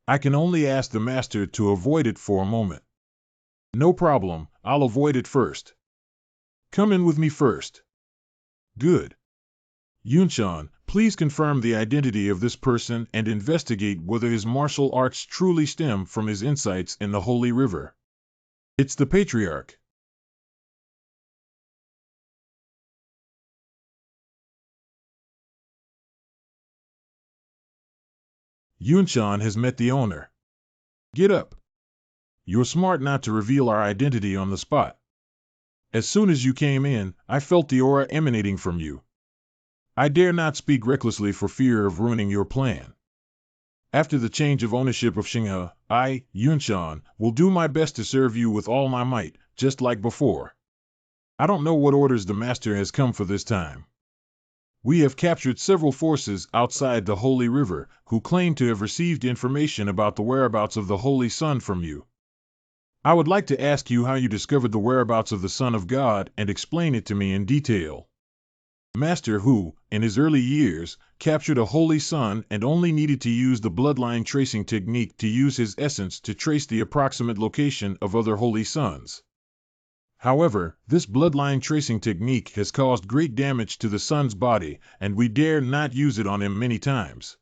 I can only ask the Master to avoid it for a moment. No problem, I'll avoid it first. Come in with me first. Good. Yunshan, please confirm the identity of this person and investigate whether his martial arts truly stem from his insights in the Holy River. It's the Patriarch. Yunshan has met the owner. Get up. You're smart not to reveal our identity on the spot. As soon as you came in, I felt the aura emanating from you. I dare not speak recklessly for fear of ruining your plan. After the change of ownership of Xinghe, I, Yunshan, will do my best to serve you with all my might, just like before. I don't know what orders the Master has come for this time. We have captured several forces outside the Holy River who claim to have received information about the whereabouts of the Holy Sun from you. I would like to ask you how you discovered the whereabouts of the Son of God and explain it to me in detail. Master who, in his early years, captured a holy son and only needed to use the bloodline tracing technique to use his essence to trace the approximate location of other holy sons. However, this bloodline tracing technique has caused great damage to the son's body, and we dare not use it on him many times.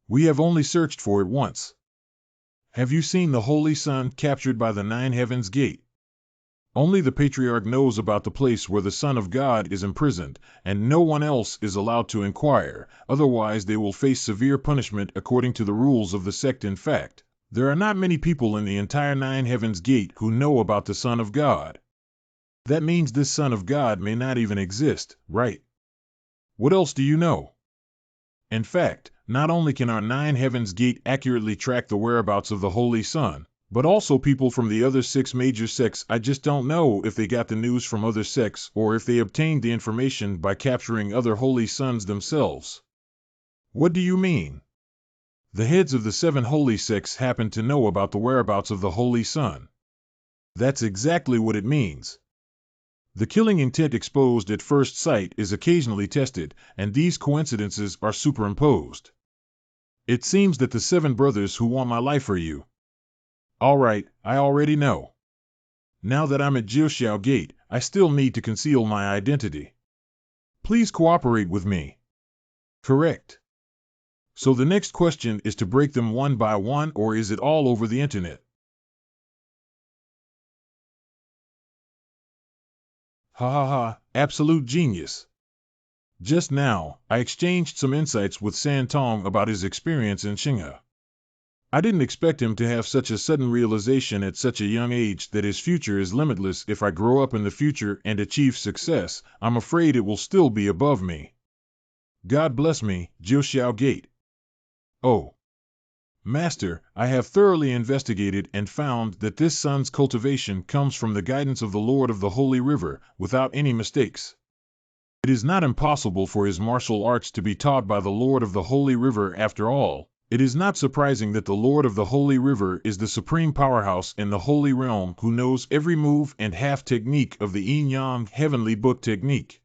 We have only searched for it once. Have you seen the Holy Son captured by the Nine Heavens Gate? Only the Patriarch knows about the place where the Son of God is imprisoned, and no one else is allowed to inquire, otherwise they will face severe punishment according to the rules of the sect. In fact, there are not many people in the entire Nine Heavens Gate who know about the Son of God. That means this Son of God may not even exist, right? What else do you know? In fact, not only can our Nine Heavens Gate accurately track the whereabouts of the Holy Son, but also people from the other 6 major sects. I just don't know if they got the news from other sects or if they obtained the information by capturing other holy sons themselves. What do you mean? The heads of the 7 holy sects happen to know about the whereabouts of the Holy Son. That's exactly what it means. The killing intent exposed at first sight is occasionally tested, and these coincidences are superimposed. It seems that the 7 brothers who want my life are you. All right, I already know. Now that I'm at Jiuxiao Gate, I still need to conceal my identity. Please cooperate with me. Correct. So the next question is to break them one by one, or is it all over the internet? Ha ha ha, absolute genius. Just now, I exchanged some insights with San Tong about his experience in Xinghe. I didn't expect him to have such a sudden realization at such a young age that his future is limitless. If I grow up in the future and achieve success, I'm afraid it will still be above me. God bless me, Jiuxiao Gate. Oh, Master, I have thoroughly investigated and found that this sun's cultivation comes from the guidance of the Lord of the Holy River, without any mistakes. It is not impossible for his martial arts to be taught by the Lord of the Holy River after all. It is not surprising that the Lord of the Holy River is the supreme powerhouse in the Holy Realm who knows every move and half technique of the Yin-Yang Heavenly Book technique.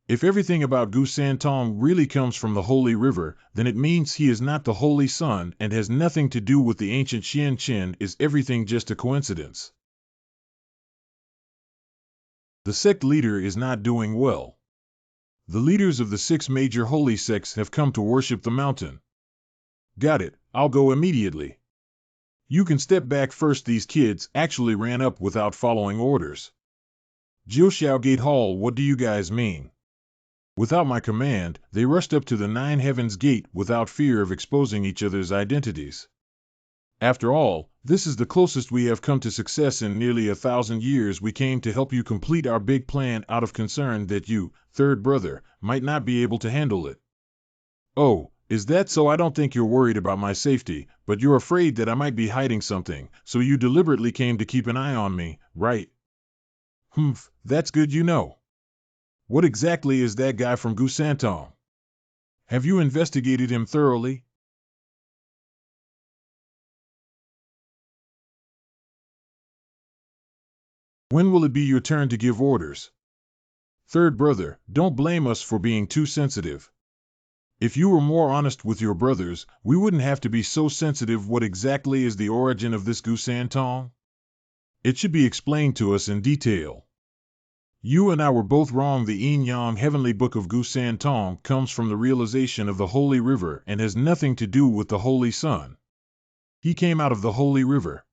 If everything about Gu Santong really comes from the Holy River, then it means he is not the Holy Sun and has nothing to do with the ancient Xian Qin. Is everything just a coincidence? The sect leader is not doing well. The leaders of the 6 major holy sects have come to worship the mountain. Got it, I'll go immediately. You can step back first. These kids actually ran up without following orders. Jiuxiao Gate Hall, what do you guys mean? Without my command, they rushed up to the 9 Heavens Gate without fear of exposing each other's identities. After all, this is the closest we have come to success in nearly 1,000 years. We came to help you complete our big plan out of concern that you, third brother, might not be able to handle it. Oh, is that so? I don't think you're worried about my safety, but you're afraid that I might be hiding something, so you deliberately came to keep an eye on me, right? Humph, that's good you know. What exactly is that guy from Gu Santong? Have you investigated him thoroughly? When will it be your turn to give orders? Third brother, don't blame us for being too sensitive. If you were more honest with your brothers, we wouldn't have to be so sensitive. What exactly is the origin of this Gu Santong? It should be explained to us in detail. You and I were both wrong. The Yin-Yang Heavenly Book of Gu Santong comes from the realization of the Holy River and has nothing to do with the Holy Sun. He came out of the Holy River.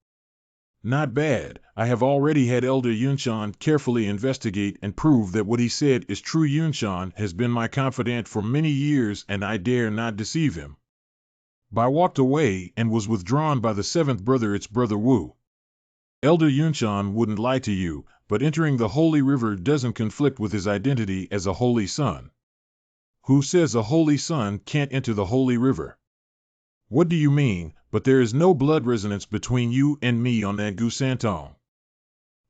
Not bad. I have already had Elder Yunshan carefully investigate and prove that what he said is true. Yunshan has been my confidant for many years and I dare not deceive him. I walked away and was withdrawn by the 7th brother, its brother Wu. Elder Yunshan wouldn't lie to you, but entering the Holy River doesn't conflict with his identity as a Holy Son. Who says a Holy Son can't enter the Holy River? What do you mean? But there is no blood resonance between you and me on that Gu Santong.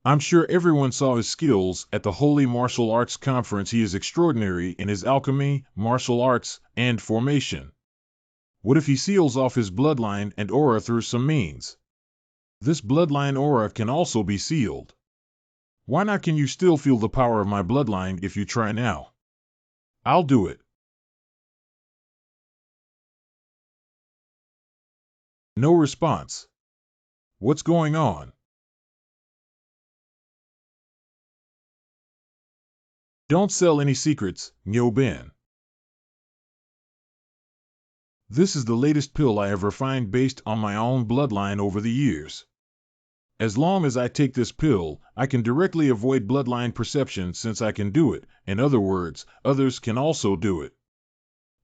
I'm sure everyone saw his skills at the Holy Martial Arts Conference. He is extraordinary in his alchemy, martial arts, and formation. What if he seals off his bloodline and aura through some means? This bloodline aura can also be sealed. Why not? Can you still feel the power of my bloodline if you try now? I'll do it. No response. What's going on? Don't sell any secrets, Nyo Ben. This is the latest pill I have refined based on my own bloodline over the years. As long as I take this pill, I can directly avoid bloodline perception since I can do it. In other words, others can also do it.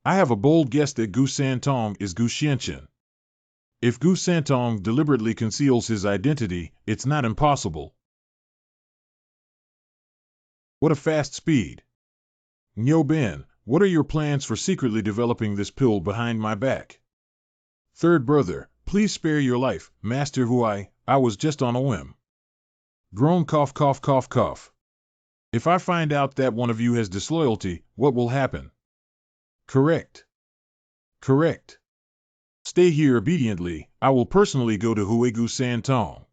I have a bold guess that Gu Santong is Gu Xianqin. If Gu Santong deliberately conceals his identity, it's not impossible. What a fast speed. Nyo Ben, what are your plans for secretly developing this pill behind my back? Third brother, please spare your life, Master Hu. I was just on a whim. Groan cough cough cough cough. If I find out that one of you has disloyalty, what will happen? Correct. Correct. Stay here obediently. I will personally go to Huegu Santong.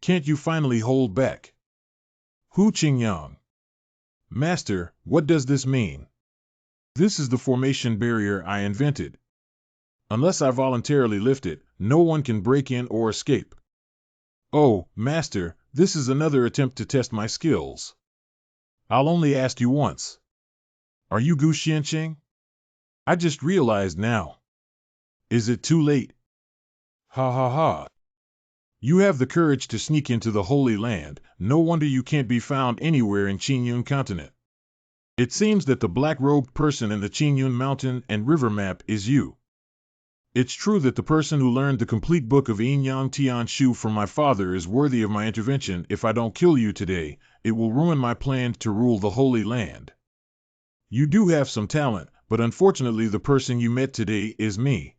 Can't you finally hold back? Hu Qingyang. Master, what does this mean? This is the formation barrier I invented. Unless I voluntarily lift it, no one can break in or escape. Oh, Master, this is another attempt to test my skills. I'll only ask you once. Are you Gu Xianqing? I just realized now. Is it too late? Ha ha ha. You have the courage to sneak into the Holy Land, no wonder you can't be found anywhere in Qingyun continent. It seems that the black-robed person in the Qingyun mountain and river map is you. It's true that the person who learned the complete book of Yin Yang Tian Shu from my father is worthy of my intervention. If I don't kill you today, it will ruin my plan to rule the Holy Land. You do have some talent, but unfortunately the person you met today is me.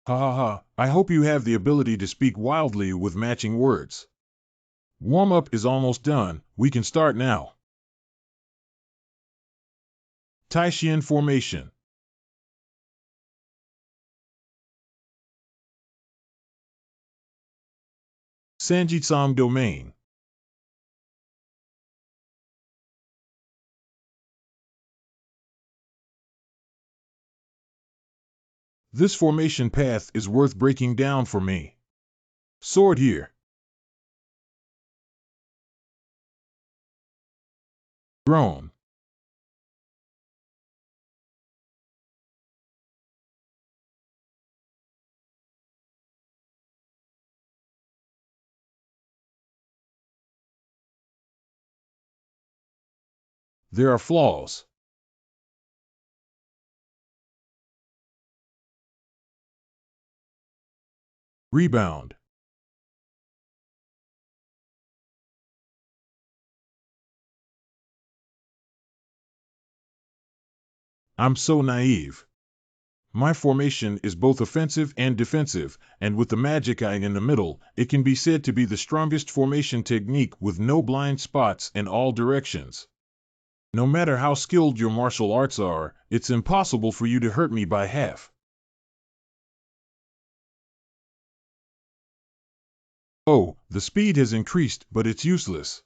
Ha ha ha, I hope you have the ability to speak wildly with matching words. Warm-up is almost done, we can start now. Taishan formation. Sanjitsang domain. This formation path is worth breaking down for me. Sword here. Drone. There are flaws. Rebound. I'm so naive. My formation is both offensive and defensive, and with the magic eye in the middle, it can be said to be the strongest formation technique with no blind spots in all directions. No matter how skilled your martial arts are, it's impossible for you to hurt me by half. Oh, the speed has increased, but it's useless.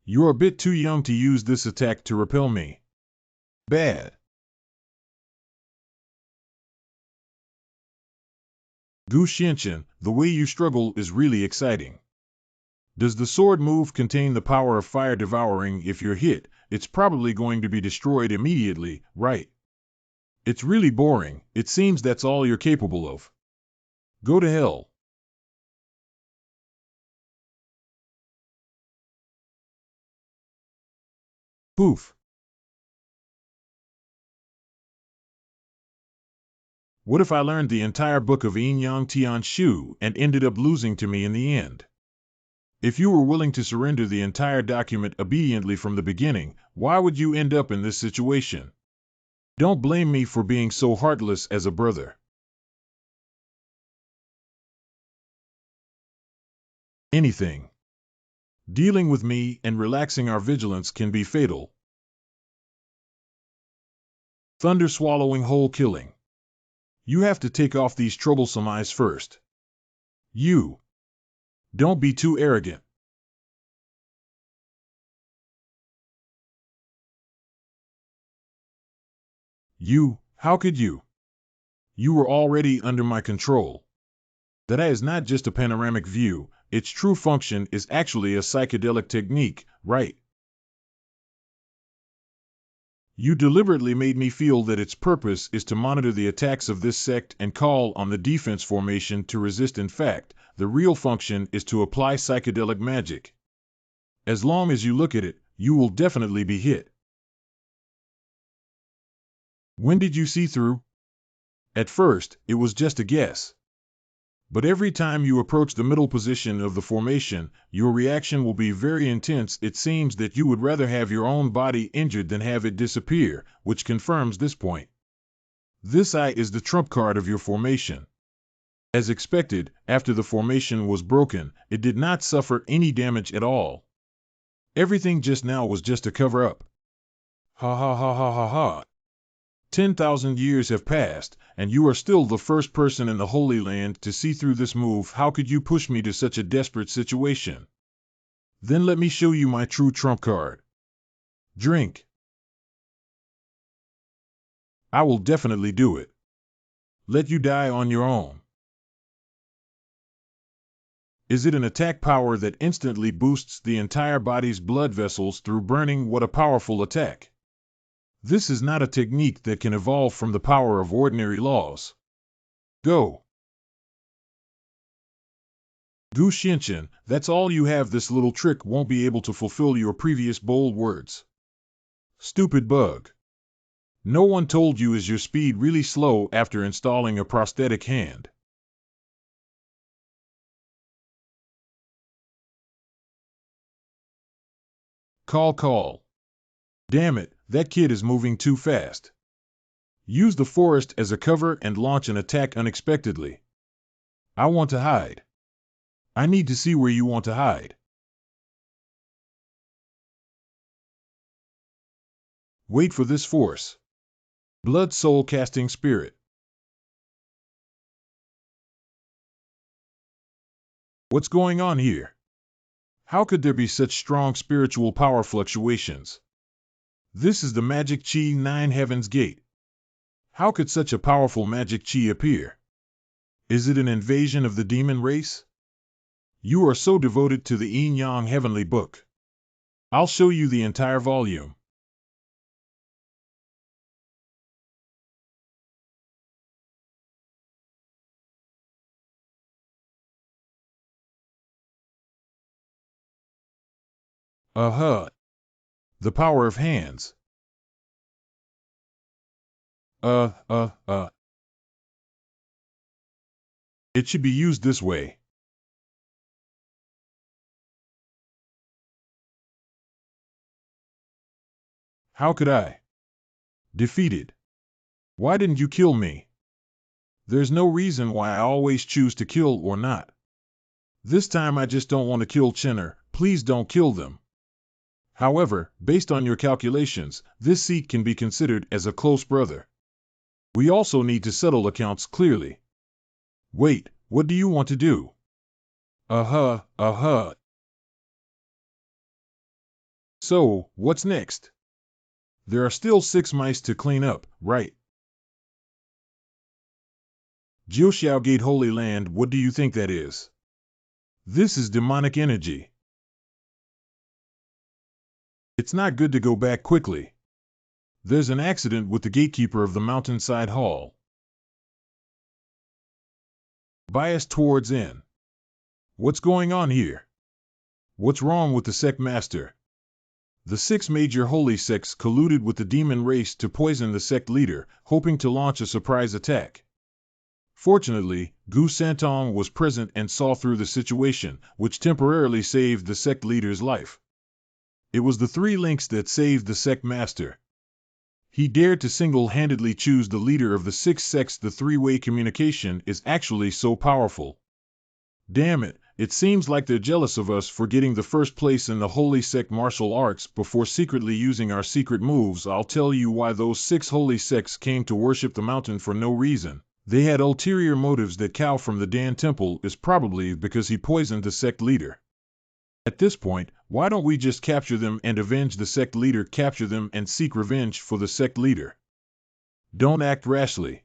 You're a bit too young to use this attack to repel me. Bad. Gu Xianqin, the way you struggle is really exciting. Does the sword move contain the power of fire devouring? If you're hit, it's probably going to be destroyed immediately, right? It's really boring, it seems that's all you're capable of. Go to hell. Poof. What if I learned the entire book of Yin Yang Tian Shu and ended up losing to me in the end? If you were willing to surrender the entire document obediently from the beginning, why would you end up in this situation? Don't blame me for being so heartless as a brother. Anything. Dealing with me and relaxing our vigilance can be fatal. Thunder swallowing whole killing. You have to take off these troublesome eyes first. You. Don't be too arrogant. You, how could you? You were already under my control. That is not just a panoramic view, its true function is actually a psychedelic technique, right? You deliberately made me feel that its purpose is to monitor the attacks of this sect and call on the defense formation to resist. In fact, the real function is to apply psychedelic magic. As long as you look at it, you will definitely be hit. When did you see through? At first, it was just a guess. But every time you approach the middle position of the formation, your reaction will be very intense. It seems that you would rather have your own body injured than have it disappear, which confirms this point. This eye is the trump card of your formation. As expected, after the formation was broken, it did not suffer any damage at all. Everything just now was just a cover-up. Ha ha ha ha ha ha. 10,000 years have passed, and you are still the first person in the Holy Land to see through this move. How could you push me to such a desperate situation? Then let me show you my true trump card. Drink. I will definitely do it. Let you die on your own. Is it an attack power that instantly boosts the entire body's blood vessels through burning? What a powerful attack. This is not a technique that can evolve from the power of ordinary laws. Go. Gu Xianqian, that's all you have. This little trick won't be able to fulfill your previous bold words. Stupid bug. No one told you is your speed really slow after installing a prosthetic hand. Call. Damn it, that kid is moving too fast. Use the forest as a cover and launch an attack unexpectedly. I want to hide. I need to see where you want to hide. Wait for this force. Blood soul casting spirit. What's going on here? How could there be such strong spiritual power fluctuations? This is the magic chi 9 Heaven's Gate. How could such a powerful magic chi appear? Is it an invasion of the demon race? You are so devoted to the Yin Yang Heavenly Book. I'll show you the entire volume. The power of hands. It should be used this way. How could I? Defeated. Why didn't you kill me? There's no reason why I always choose to kill or not. This time I just don't want to kill Chenner. Please don't kill them. However, based on your calculations, this seat can be considered as a close brother. We also need to settle accounts clearly. Wait, what do you want to do? So, what's next? There are still 6 mice to clean up, right? Jiuxiao Gate Holy Land, what do you think that is? This is demonic energy. It's not good to go back quickly. There's an accident with the gatekeeper of the mountainside hall. Bias towards in. What's going on here? What's wrong with the sect master? The 6 major holy sects colluded with the demon race to poison the sect leader, hoping to launch a surprise attack. Fortunately, Gu Santong was present and saw through the situation, which temporarily saved the sect leader's life. It was the 3 links that saved the sect master. He dared to single-handedly choose the leader of the 6 sects. The 3-way communication is actually so powerful. Damn it, it seems like they're jealous of us for getting the first place in the holy sect martial arts before secretly using our secret moves. I'll tell you why those 6 holy sects came to worship the mountain for no reason. They had ulterior motives. That cow from the Dan Temple is probably because he poisoned the sect leader. At this point, why don't we just capture them and avenge the sect leader? Capture them and seek revenge for the sect leader. Don't act rashly.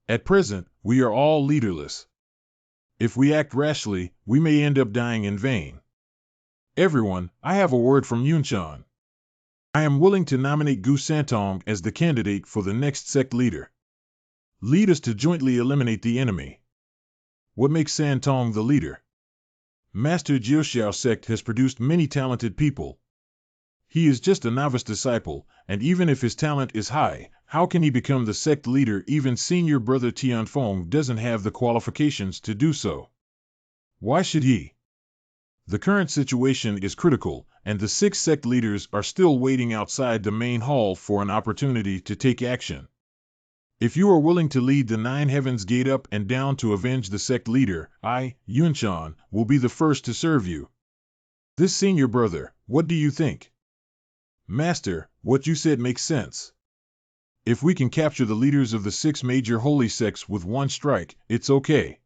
At present, we are all leaderless. If we act rashly, we may end up dying in vain. Everyone, I have a word from Yunshan. I am willing to nominate Gu Santong as the candidate for the next sect leader. Lead us to jointly eliminate the enemy. What makes Santong the leader? Master Jiuxiao sect has produced many talented people. He is just a novice disciple, and even if his talent is high, how can he become the sect leader? Even senior brother Tianfeng doesn't have the qualifications to do so. Why should he? The current situation is critical, and the 6 sect leaders are still waiting outside the main hall for an opportunity to take action. If you are willing to lead the 9 Heavens Gate up and down to avenge the sect leader, I, Yunshan, will be the first to serve you. This senior brother, what do you think? Master, what you said makes sense. If we can capture the leaders of the 6 major holy sects with one strike, it's okay.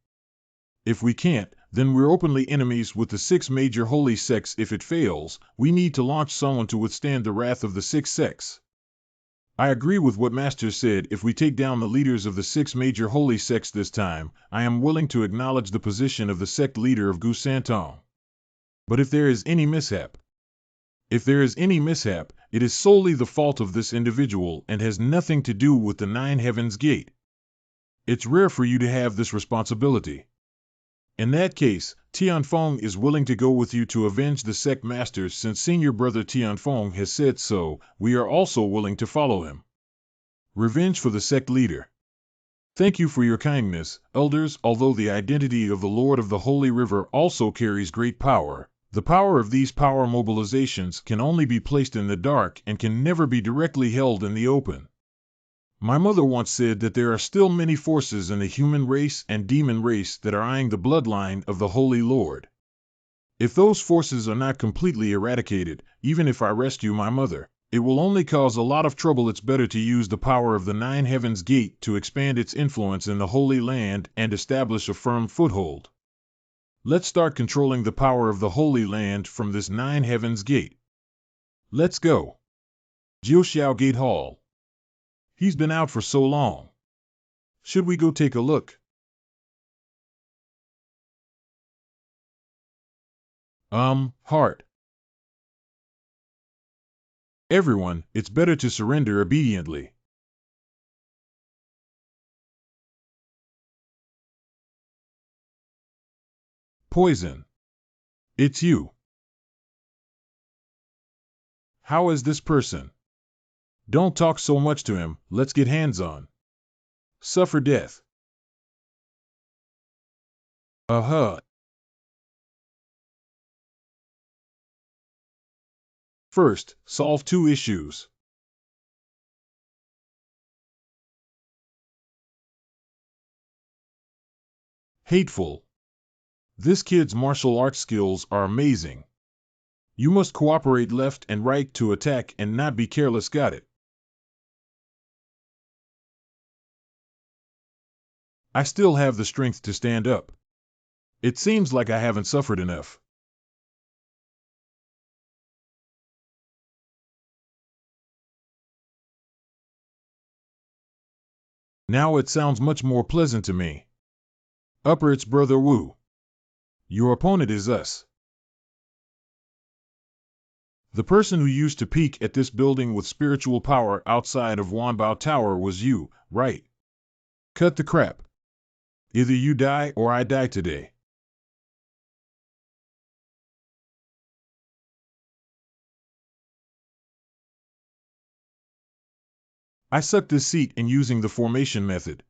If we can't, then we're openly enemies with the 6 major holy sects. If it fails, we need to launch someone to withstand the wrath of the 6 sects. I agree with what Master said. If we take down the leaders of the 6 major holy sects this time, I am willing to acknowledge the position of the sect leader of Gu Santong. But if there is any mishap, it is solely the fault of this individual and has nothing to do with the 9 Heavens Gate. It's rare for you to have this responsibility. In that case, Tianfeng is willing to go with you to avenge the sect masters. Since senior brother Tianfeng has said so, we are also willing to follow him. Revenge for the sect leader. Thank you for your kindness, elders. Although the identity of the Lord of the Holy River also carries great power, the power of these power mobilizations can only be placed in the dark and can never be directly held in the open. My mother once said that there are still many forces in the human race and demon race that are eyeing the bloodline of the Holy Lord. If those forces are not completely eradicated, even if I rescue my mother, it will only cause a lot of trouble. It's better to use the power of the 9 Heavens Gate to expand its influence in the Holy Land and establish a firm foothold. Let's start controlling the power of the Holy Land from this 9 Heavens Gate. Let's go. Jiuxiao Gate Hall. He's been out for so long. Should we go take a look? Heart. Everyone, it's better to surrender obediently. Poison. It's you. How is this person? Don't talk so much to him, let's get hands-on. Suffer death. First, solve 2 issues. Hateful. This kid's martial arts skills are amazing. You must cooperate left and right to attack and not be careless. Got it? I still have the strength to stand up. It seems like I haven't suffered enough. Now it sounds much more pleasant to me. Upper, it's Brother Wu. Your opponent is us. The person who used to peek at this building with spiritual power outside of Wanbao Tower was you, right? Cut the crap. Either you die or I die today. I sucked this seat in using the formation method.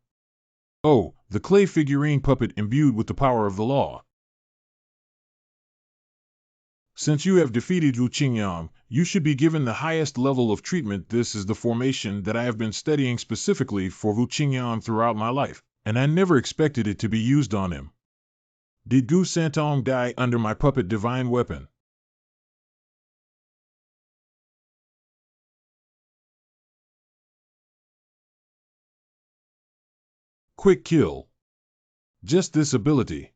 Oh, the clay figurine puppet imbued with the power of the law. Since you have defeated Wu Qingyang, you should be given the highest level of treatment. This is the formation that I have been studying specifically for Wu Qingyang throughout my life, and I never expected it to be used on him. Did Gu Santong die under my puppet divine weapon? Quick kill. Just this ability.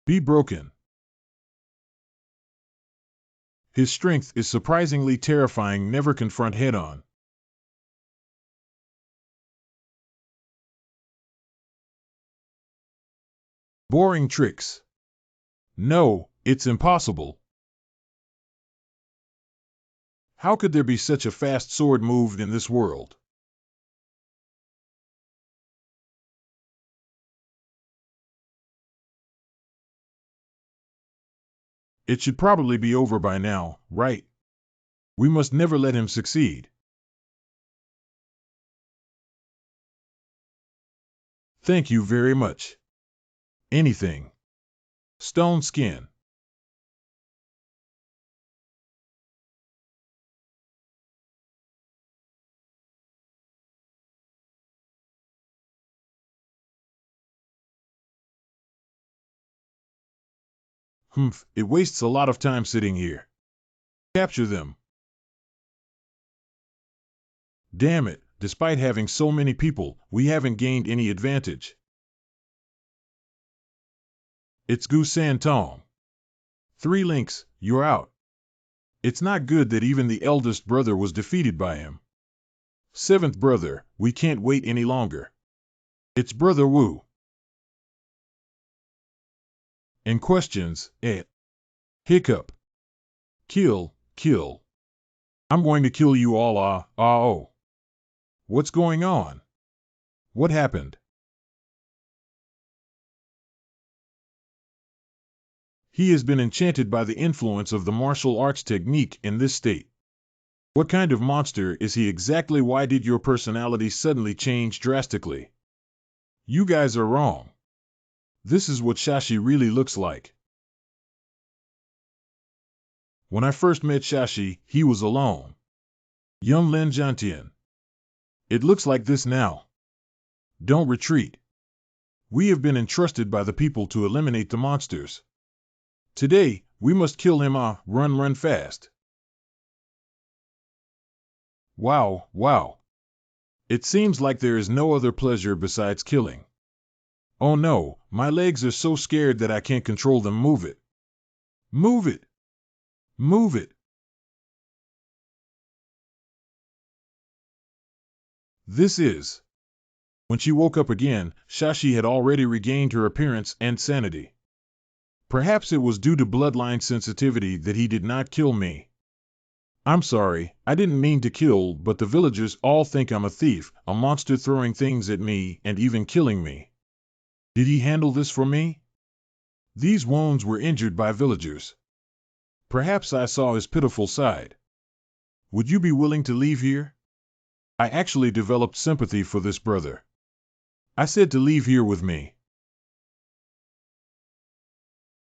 Be broken. His strength is surprisingly terrifying. Never confront head-on. Boring tricks. No, it's impossible. How could there be such a fast sword move in this world? It should probably be over by now, right? We must never let him succeed. Thank you very much. Anything. Stone skin. Humph, it wastes a lot of time sitting here. Capture them. Damn it, despite having so many people, we haven't gained any advantage. It's Gu San Tong. 3 links, you're out. It's not good that even the eldest brother was defeated by him. 7th brother, we can't wait any longer. It's Brother Wu. And questions, Hiccup. Kill. I'm going to kill you all, oh. What's going on? What happened? He has been enchanted by the influence of the martial arts technique in this state. What kind of monster is he exactly? Why did your personality suddenly change drastically? You guys are wrong. This is what Shashi really looks like. When I first met Shashi, he was alone. Young Lin Jiantian. It looks like this now. Don't retreat. We have been entrusted by the people to eliminate the monsters. Today, we must kill him. Run fast. Wow. It seems like there is no other pleasure besides killing. Oh no, my legs are so scared that I can't control them. Move it. Move it. Move it. This is. When she woke up again, Shashi had already regained her appearance and sanity. Perhaps it was due to bloodline sensitivity that he did not kill me. I'm sorry, I didn't mean to kill, but the villagers all think I'm a thief, a monster throwing things at me and even killing me. Did he handle this for me? These wounds were injured by villagers. Perhaps I saw his pitiful side. Would you be willing to leave here? I actually developed sympathy for this brother. I said to leave here with me.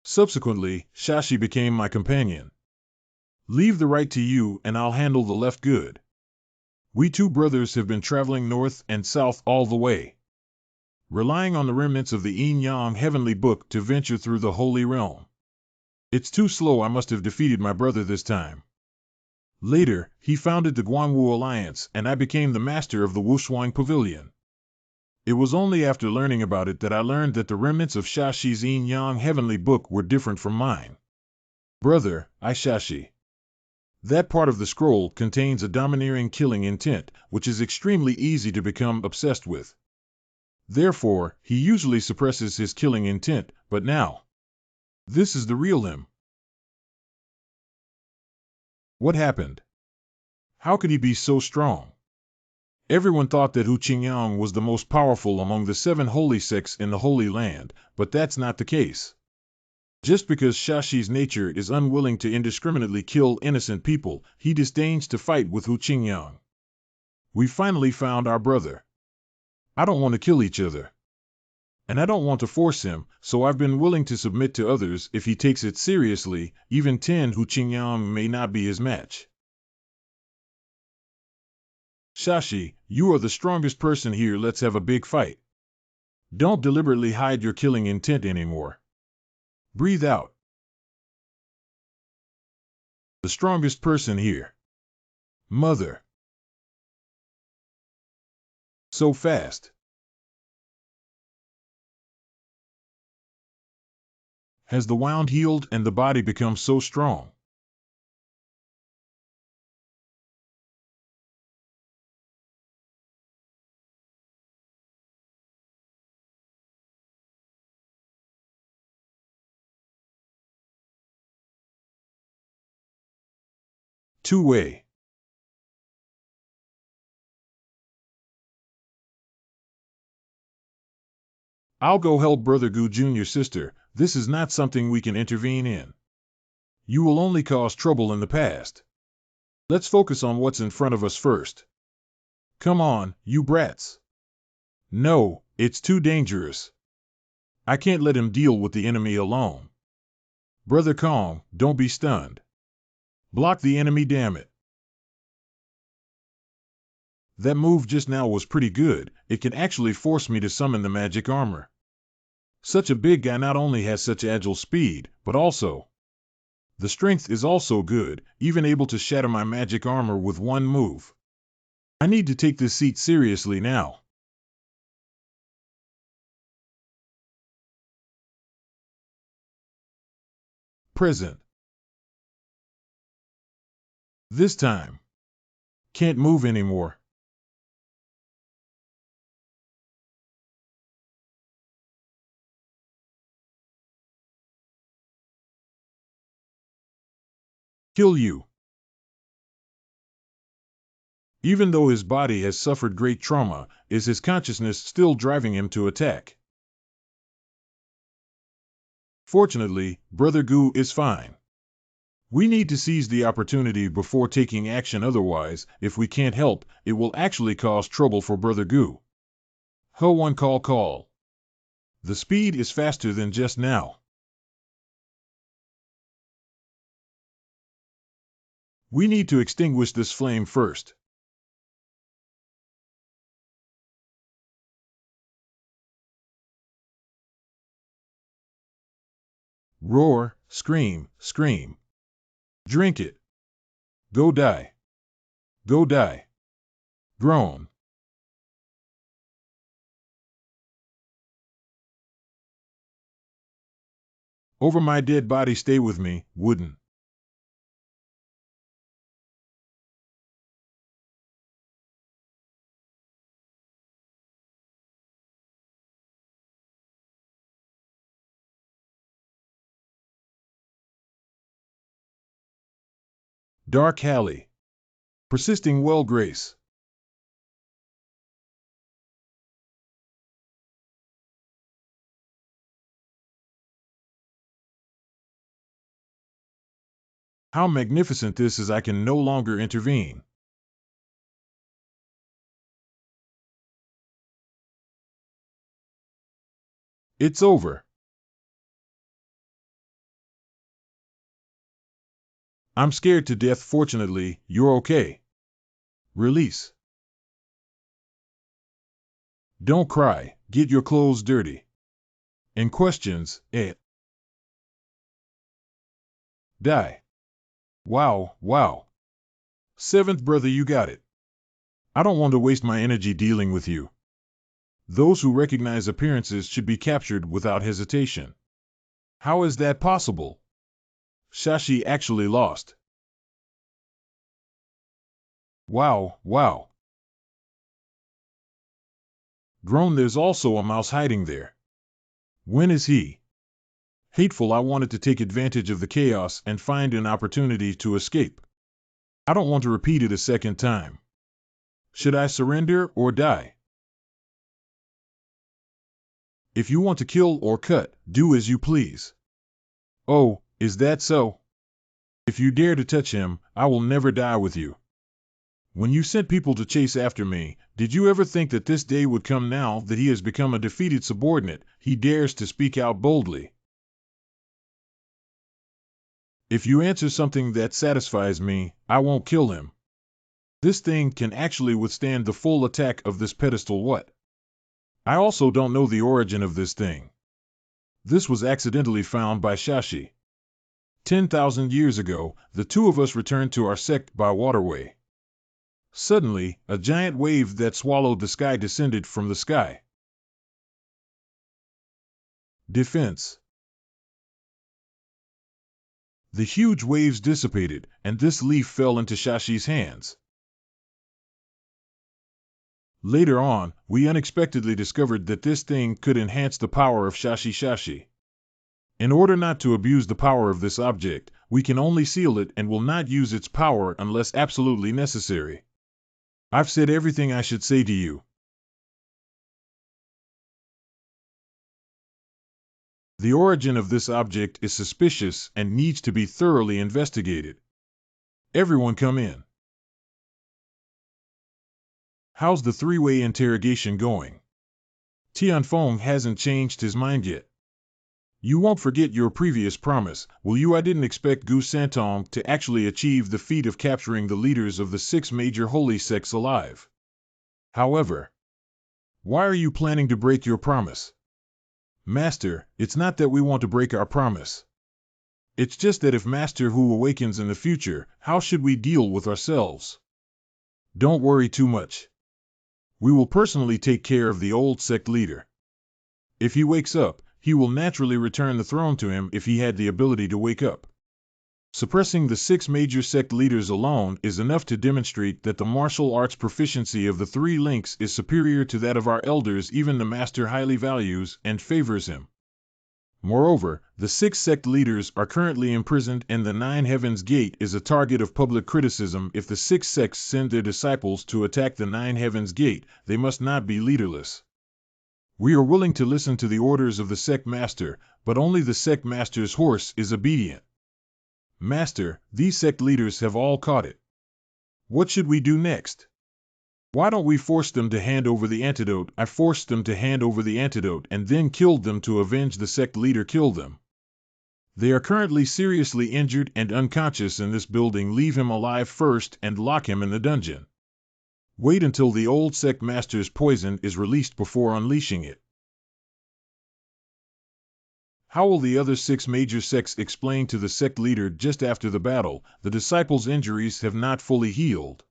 Subsequently, Shashi became my companion. Leave the right to you and I'll handle the left. Good. We 2 brothers have been traveling north and south all the way, relying on the remnants of the Yin-Yang heavenly book to venture through the holy realm. It's too slow. I must have defeated my brother this time. Later, he founded the Guanwu Alliance and I became the master of the Wushuang Pavilion. It was only after learning about it that I learned that the remnants of Shashi's Yin-Yang heavenly book were different from mine. Brother, Shashi. That part of the scroll contains a domineering killing intent, which is extremely easy to become obsessed with. Therefore, he usually suppresses his killing intent, but now, this is the real him. What happened? How could he be so strong? Everyone thought that Hu Qingyang was the most powerful among the 7 holy sects in the Holy Land, but that's not the case. Just because Shashi's nature is unwilling to indiscriminately kill innocent people, he disdains to fight with Hu Qingyang. We finally found our brother. I don't want to kill each other. And I don't want to force him, so I've been willing to submit to others if he takes it seriously. Even 10 Hu Qingyang may not be his match. Shashi, you are the strongest person here. Let's have a big fight. Don't deliberately hide your killing intent anymore. Breathe out. The strongest person here. Mother. So fast. Has the wound healed and the body become so strong? Two-way. I'll go help Brother Gu Jr. Sister, this is not something we can intervene in. You will only cause trouble in the past. Let's focus on what's in front of us first. Come on, you brats. No, it's too dangerous. I can't let him deal with the enemy alone. Brother Kong, don't be stunned. Block the enemy, damn it. That move just now was pretty good. It can actually force me to summon the magic armor. Such a big guy not only has such agile speed, but also the strength is also good, even able to shatter my magic armor with one move. I need to take this seat seriously now. Present. This time. Can't move anymore. Kill you. Even though his body has suffered great trauma, is his consciousness still driving him to attack? Fortunately, Brother Gu is fine. We need to seize the opportunity before taking action, otherwise, if we can't help, it will actually cause trouble for Brother Gu. Ho one call. The speed is faster than just now. We need to extinguish this flame first. Roar, scream, scream. Drink it. Go die. Go die. Groan. Over my dead body, stay with me, wooden. Dark alley. Persisting well grace. How magnificent this is, I can no longer intervene. It's over. I'm scared to death. Fortunately, you're okay. Release. Don't cry, get your clothes dirty. And questions, Die. Wow. Seventh brother, you got it. I don't want to waste my energy dealing with you. Those who recognize appearances should be captured without hesitation. How is that possible? Shashi actually lost. Wow. Groan, there's also a mouse hiding there. When is he? Hateful, I wanted to take advantage of the chaos and find an opportunity to escape. I don't want to repeat it a second time. Should I surrender or die? If you want to kill or cut, do as you please. Oh, is that so? If you dare to touch him, I will never die with you. When you sent people to chase after me, did you ever think that this day would come? Now that he has become a defeated subordinate, he dares to speak out boldly. If you answer something that satisfies me, I won't kill him. This thing can actually withstand the full attack of this pedestal. What? I also don't know the origin of this thing. This was accidentally found by Shashi. 10,000 years ago, the two of us returned to our sect by waterway. Suddenly, a giant wave that swallowed the sky descended from the sky. Defense. The huge waves dissipated, and this leaf fell into Shashi's hands. Later on, we unexpectedly discovered that this thing could enhance the power of Shashi. In order not to abuse the power of this object, we can only seal it and will not use its power unless absolutely necessary. I've said everything I should say to you. The origin of this object is suspicious and needs to be thoroughly investigated. Everyone come in. How's the three-way interrogation going? Tianfeng hasn't changed his mind yet. You won't forget your previous promise, will you? I didn't expect Gu Santong to actually achieve the feat of capturing the leaders of the 6 major holy sects alive. However, why are you planning to break your promise? Master, it's not that we want to break our promise. It's just that if Master Hu awakens in the future, how should we deal with ourselves? Don't worry too much. We will personally take care of the old sect leader. If he wakes up, he will naturally return the throne to him if he had the ability to wake up. Suppressing the 6 major sect leaders alone is enough to demonstrate that the martial arts proficiency of the 3 links is superior to that of our elders. Even the master highly values and favors him. Moreover, the 6 sect leaders are currently imprisoned, and the 9 Heavens Gate is a target of public criticism. If the 6 sects send their disciples to attack the 9 Heavens Gate, they must not be leaderless. We are willing to listen to the orders of the sect master, but only the sect master's horse is obedient. Master, these sect leaders have all caught it. What should we do next? Why don't we force them to hand over the antidote? I forced them to hand over the antidote and then killed them to avenge the sect leader killed them. They are currently seriously injured and unconscious in this building. Leave him alive first and lock him in the dungeon. Wait until the old sect master's poison is released before unleashing it. How will the other 6 major sects explain to the sect leader just after the battle, the disciples' injuries have not fully healed?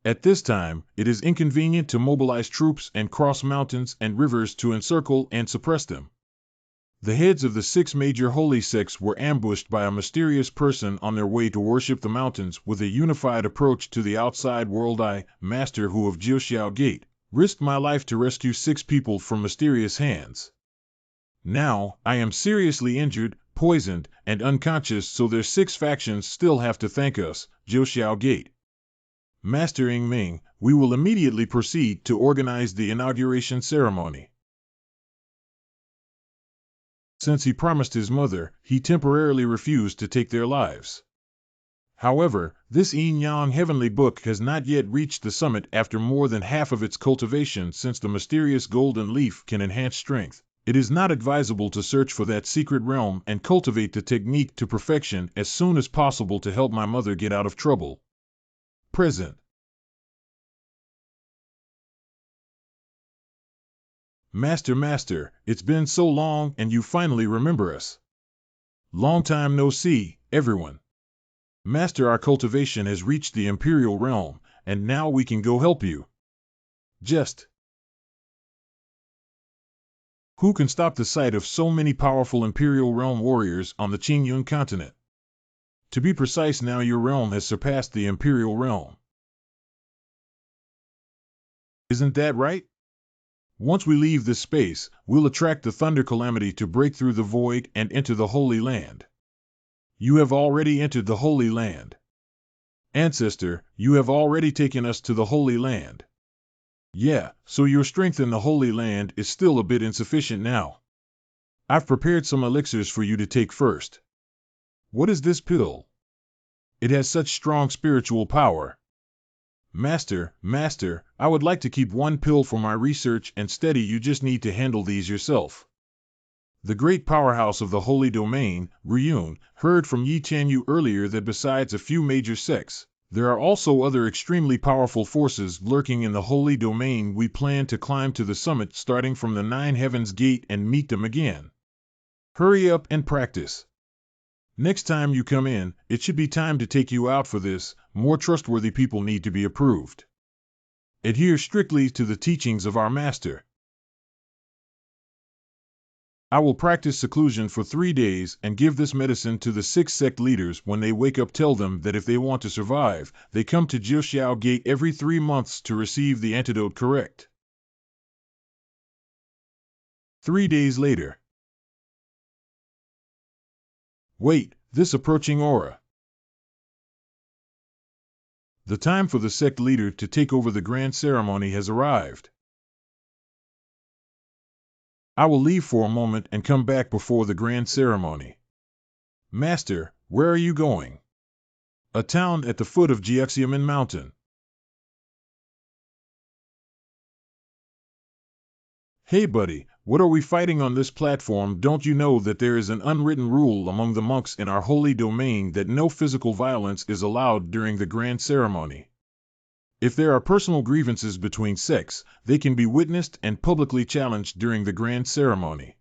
At this time, it is inconvenient to mobilize troops and cross mountains and rivers to encircle and suppress them. The heads of the 6 major holy sects were ambushed by a mysterious person on their way to worship the mountains. With a unified approach to the outside world, I, Master Hu of Jiuxiao Gate, risked my life to rescue 6 people from mysterious hands. Now, I am seriously injured, poisoned, and unconscious, so their 6 factions still have to thank us, Jiuxiao Gate. Master Ing Ming, we will immediately proceed to organize the inauguration ceremony. Since he promised his mother, he temporarily refused to take their lives. However, this Yin Yang heavenly book has not yet reached the summit after more than half of its cultivation. Since the mysterious golden leaf can enhance strength, it is not advisable to search for that secret realm and cultivate the technique to perfection as soon as possible to help my mother get out of trouble. Present. Master, it's been so long and you finally remember us. Long time no see, everyone. Master, our cultivation has reached the Imperial Realm, and now we can go help you. Just. Who can stop the sight of so many powerful Imperial Realm warriors on the Qingyun continent? To be precise, now your realm has surpassed the Imperial Realm. Isn't that right? Once we leave this space, we'll attract the Thunder Calamity to break through the void and enter the Holy Land. You have already entered the Holy Land. Ancestor, you have already taken us to the Holy Land. Yeah, so your strength in the Holy Land is still a bit insufficient now. I've prepared some elixirs for you to take first. What is this pill? It has such strong spiritual power. Master, I would like to keep 1 pill for my research and study. You just need to handle these yourself. The great powerhouse of the Holy Domain, Ryun, heard from Yi Tianyu earlier that besides a few major sects, there are also other extremely powerful forces lurking in the Holy Domain. We plan to climb to the summit starting from the 9 Heavens Gate and meet them again. Hurry up and practice. Next time you come in, it should be time to take you out for this. More trustworthy people need to be approved. Adhere strictly to the teachings of our master. I will practice seclusion for 3 days and give this medicine to the 6 sect leaders. When they wake up, tell them that if they want to survive, they come to Jiuxiao Gate every 3 months to receive the antidote. Correct. 3 days later. Wait, this approaching aura. The time for the sect leader to take over the grand ceremony has arrived. I will leave for a moment and come back before the grand ceremony. Master, where are you going? A town at the foot of Jiuxiamen Mountain. Hey buddy, what are we fighting on this platform? Don't you know that there is an unwritten rule among the monks in our holy domain that no physical violence is allowed during the grand ceremony? If there are personal grievances between sects, they can be witnessed and publicly challenged during the grand ceremony.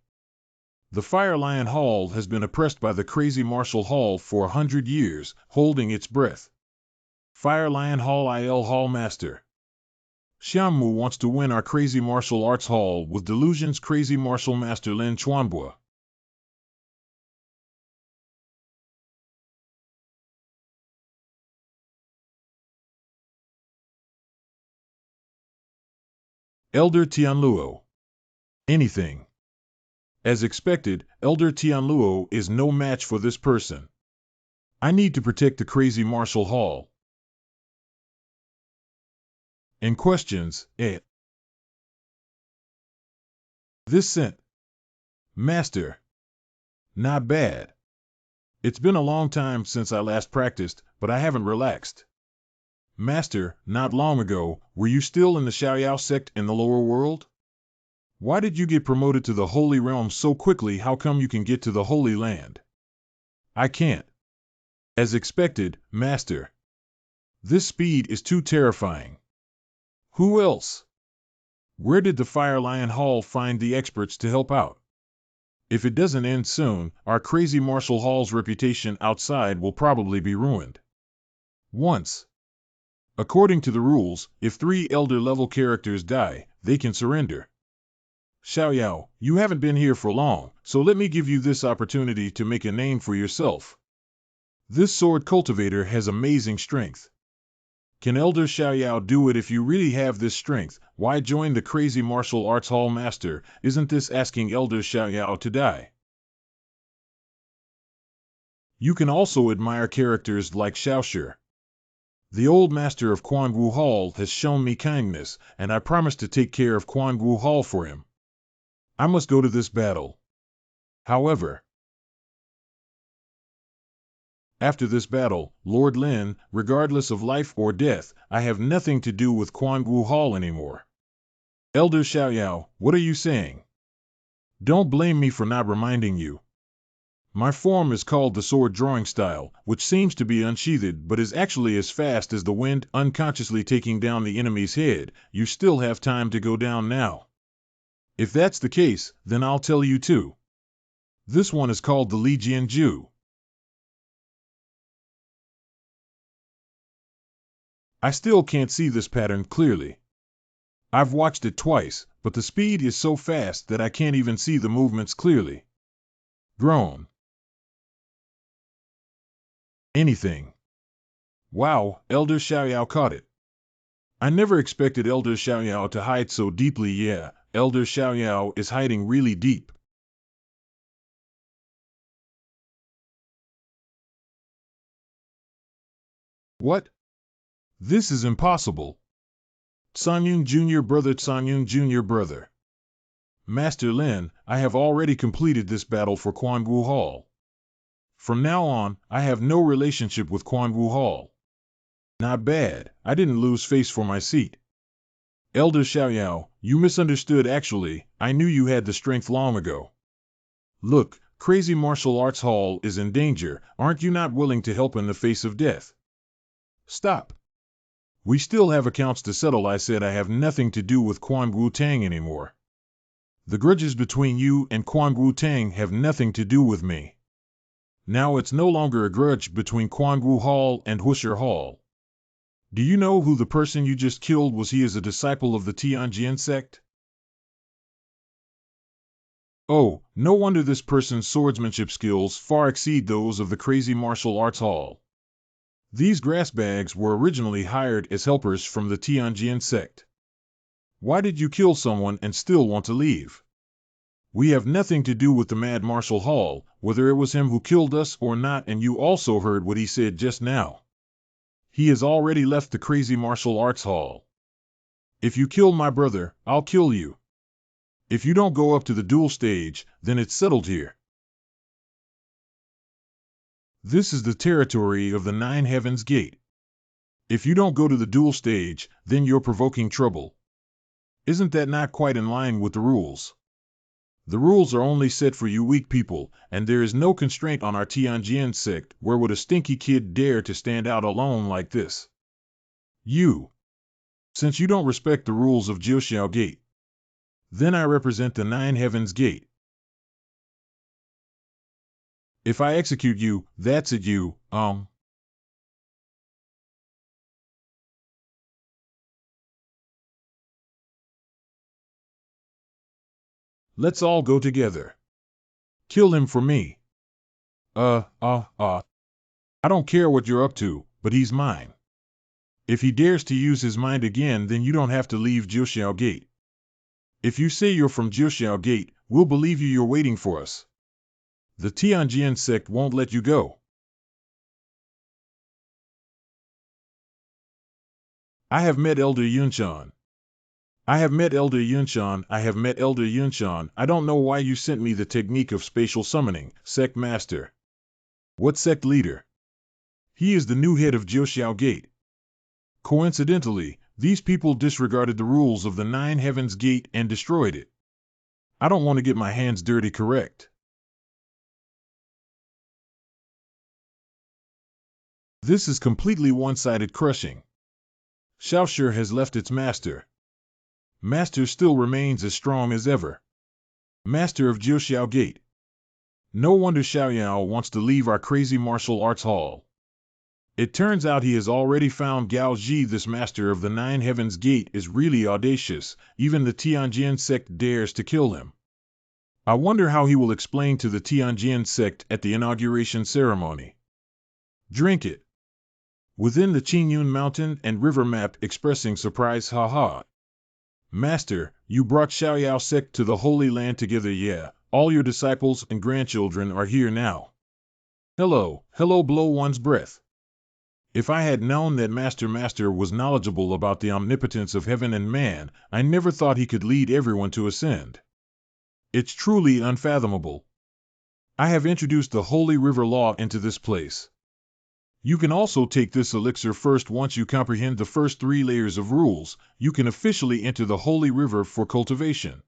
The Fire Lion Hall has been oppressed by the crazy Martial Hall for 100 years, holding its breath. Fire Lion Hall IL Hall Master. Xiaomu wants to win our Crazy Martial Arts Hall with Delusion's Crazy Martial Master Lin Chuanbua. Elder Tianluo. Anything. As expected, Elder Tianluo is no match for this person. I need to protect the Crazy Martial Hall. And questions, This sent. Master. Not bad. It's been a long time since I last practiced, but I haven't relaxed. Master, not long ago, were you still in the Xiaoyao sect in the lower world? Why did you get promoted to the Holy Realm so quickly? How come you can get to the Holy Land? I can't. As expected, Master. This speed is too terrifying. Who else? Where did the Fire Lion Hall find the experts to help out? If it doesn't end soon, our Crazy Martial Hall's reputation outside will probably be ruined. Once. According to the rules, if 3 elder-level characters die, they can surrender. Xiaoyao, you haven't been here for long, so let me give you this opportunity to make a name for yourself. This sword cultivator has amazing strength. Can Elder Xiaoyao do it? If you really have this strength, why join the Crazy Martial Arts Hall Master? Isn't this asking Elder Xiaoyao to die? You can also admire characters like Xiaoshi. The old master of Quanwu Hall has shown me kindness, and I promise to take care of Quanwu Hall for him. I must go to this battle. However, after this battle, Lord Lin, regardless of life or death, I have nothing to do with Quanwu Hall anymore. Elder Xiaoyao, what are you saying? Don't blame me for not reminding you. My form is called the sword drawing style, which seems to be unsheathed but is actually as fast as the wind, unconsciously taking down the enemy's head. You still have time to go down now. If that's the case, then I'll tell you too. This one is called the Li Jianju. I still can't see this pattern clearly. I've watched it twice, but the speed is so fast that I can't even see the movements clearly. Groan. Anything. Wow, Elder Xiaoyao caught it. I never expected Elder Xiaoyao to hide so deeply. Yeah, Elder Xiaoyao is hiding really deep. What? This is impossible. Sanyun Jr. Brother, Sanyun Jr. Brother. Master Lin, I have already completed this battle for Quanwu Hall. From now on, I have no relationship with Quanwu Hall. Not bad, I didn't lose face for my seat. Elder Xiaoyao, you misunderstood actually, I knew you had the strength long ago. Look, Crazy Martial Arts Hall is in danger, aren't you not willing to help in the face of death? Stop. We still have accounts to settle. I said I have nothing to do with Quan Wu Tang anymore. The grudges between you and Quan Wu Tang have nothing to do with me. Now it's no longer a grudge between Quan Wu Hall and Husher Hall. Do you know who the person you just killed was? He is a disciple of the Tianjin sect. Oh, no wonder this person's swordsmanship skills far exceed those of the Crazy Martial Arts Hall. These grass bags were originally hired as helpers from the Tianjin sect. Why did you kill someone and still want to leave? We have nothing to do with the Mad Martial Hall, whether it was him who killed us or not, and you also heard what he said just now. He has already left the Crazy Martial Arts Hall. If you kill my brother, I'll kill you. If you don't go up to the duel stage, then it's settled here. This is the territory of the Nine Heavens Gate. If you don't go to the duel stage, then you're provoking trouble. Isn't that not quite in line with the rules? The rules are only set for you weak people, and there is no constraint on our Tianjin sect. Where would a stinky kid dare to stand out alone like this? You. Since you don't respect the rules of Jiuxiao Gate, then I represent the Nine Heavens Gate. If I execute you, that's it. You, Let's all go together. Kill him for me. I don't care what you're up to, but he's mine. If he dares to use his mind again, then you don't have to leave Jiuxiao Gate. If you say you're from Jiuxiao Gate, we'll believe you're waiting for us. The Tianjin sect won't let you go. I have met Elder Yunshan. I have met Elder Yunshan. I have met Elder Yunshan. I don't know why you sent me the technique of spatial summoning, sect master. What sect leader? He is the new head of Jiuxiao Gate. Coincidentally, these people disregarded the rules of the Nine Heavens Gate and destroyed it. I don't want to get my hands dirty, correct? This is completely one-sided crushing. Xiaoshi has left its master. Master still remains as strong as ever. Master of Jiuxiao Gate. No wonder Xiaoyao wants to leave our crazy martial arts hall. It turns out he has already found Gao Ji. This master of the Nine Heavens Gate is really audacious. Even the Tianjin sect dares to kill him. I wonder how he will explain to the Tianjin sect at the inauguration ceremony. Drink it. Within the Qingyun mountain and river map expressing surprise, haha. Master, you brought Xiaoyao sect to the Holy Land together, yeah. All your disciples and grandchildren are here now. Hello, blow one's breath. If I had known that Master was knowledgeable about the omnipotence of heaven and man, I never thought he could lead everyone to ascend. It's truly unfathomable. I have introduced the Holy River Law into this place. You can also take this elixir first. Once you comprehend the first 3 layers of rules, you can officially enter the Holy River for cultivation.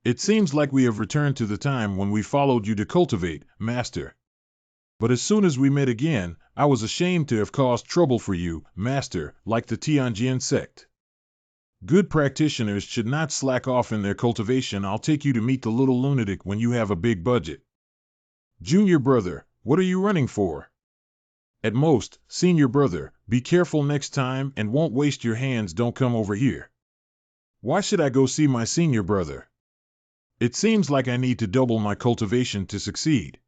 It seems like we have returned to the time when we followed you to cultivate, Master. But as soon as we met again, I was ashamed to have caused trouble for you, Master, like the Tianjin sect. Good practitioners should not slack off in their cultivation. I'll take you to meet the little lunatic when you have a big budget. Junior brother, what are you running for? At most, senior brother, be careful next time and won't waste your hands. Don't come over here. Why should I go see my senior brother? It seems like I need to double my cultivation to succeed.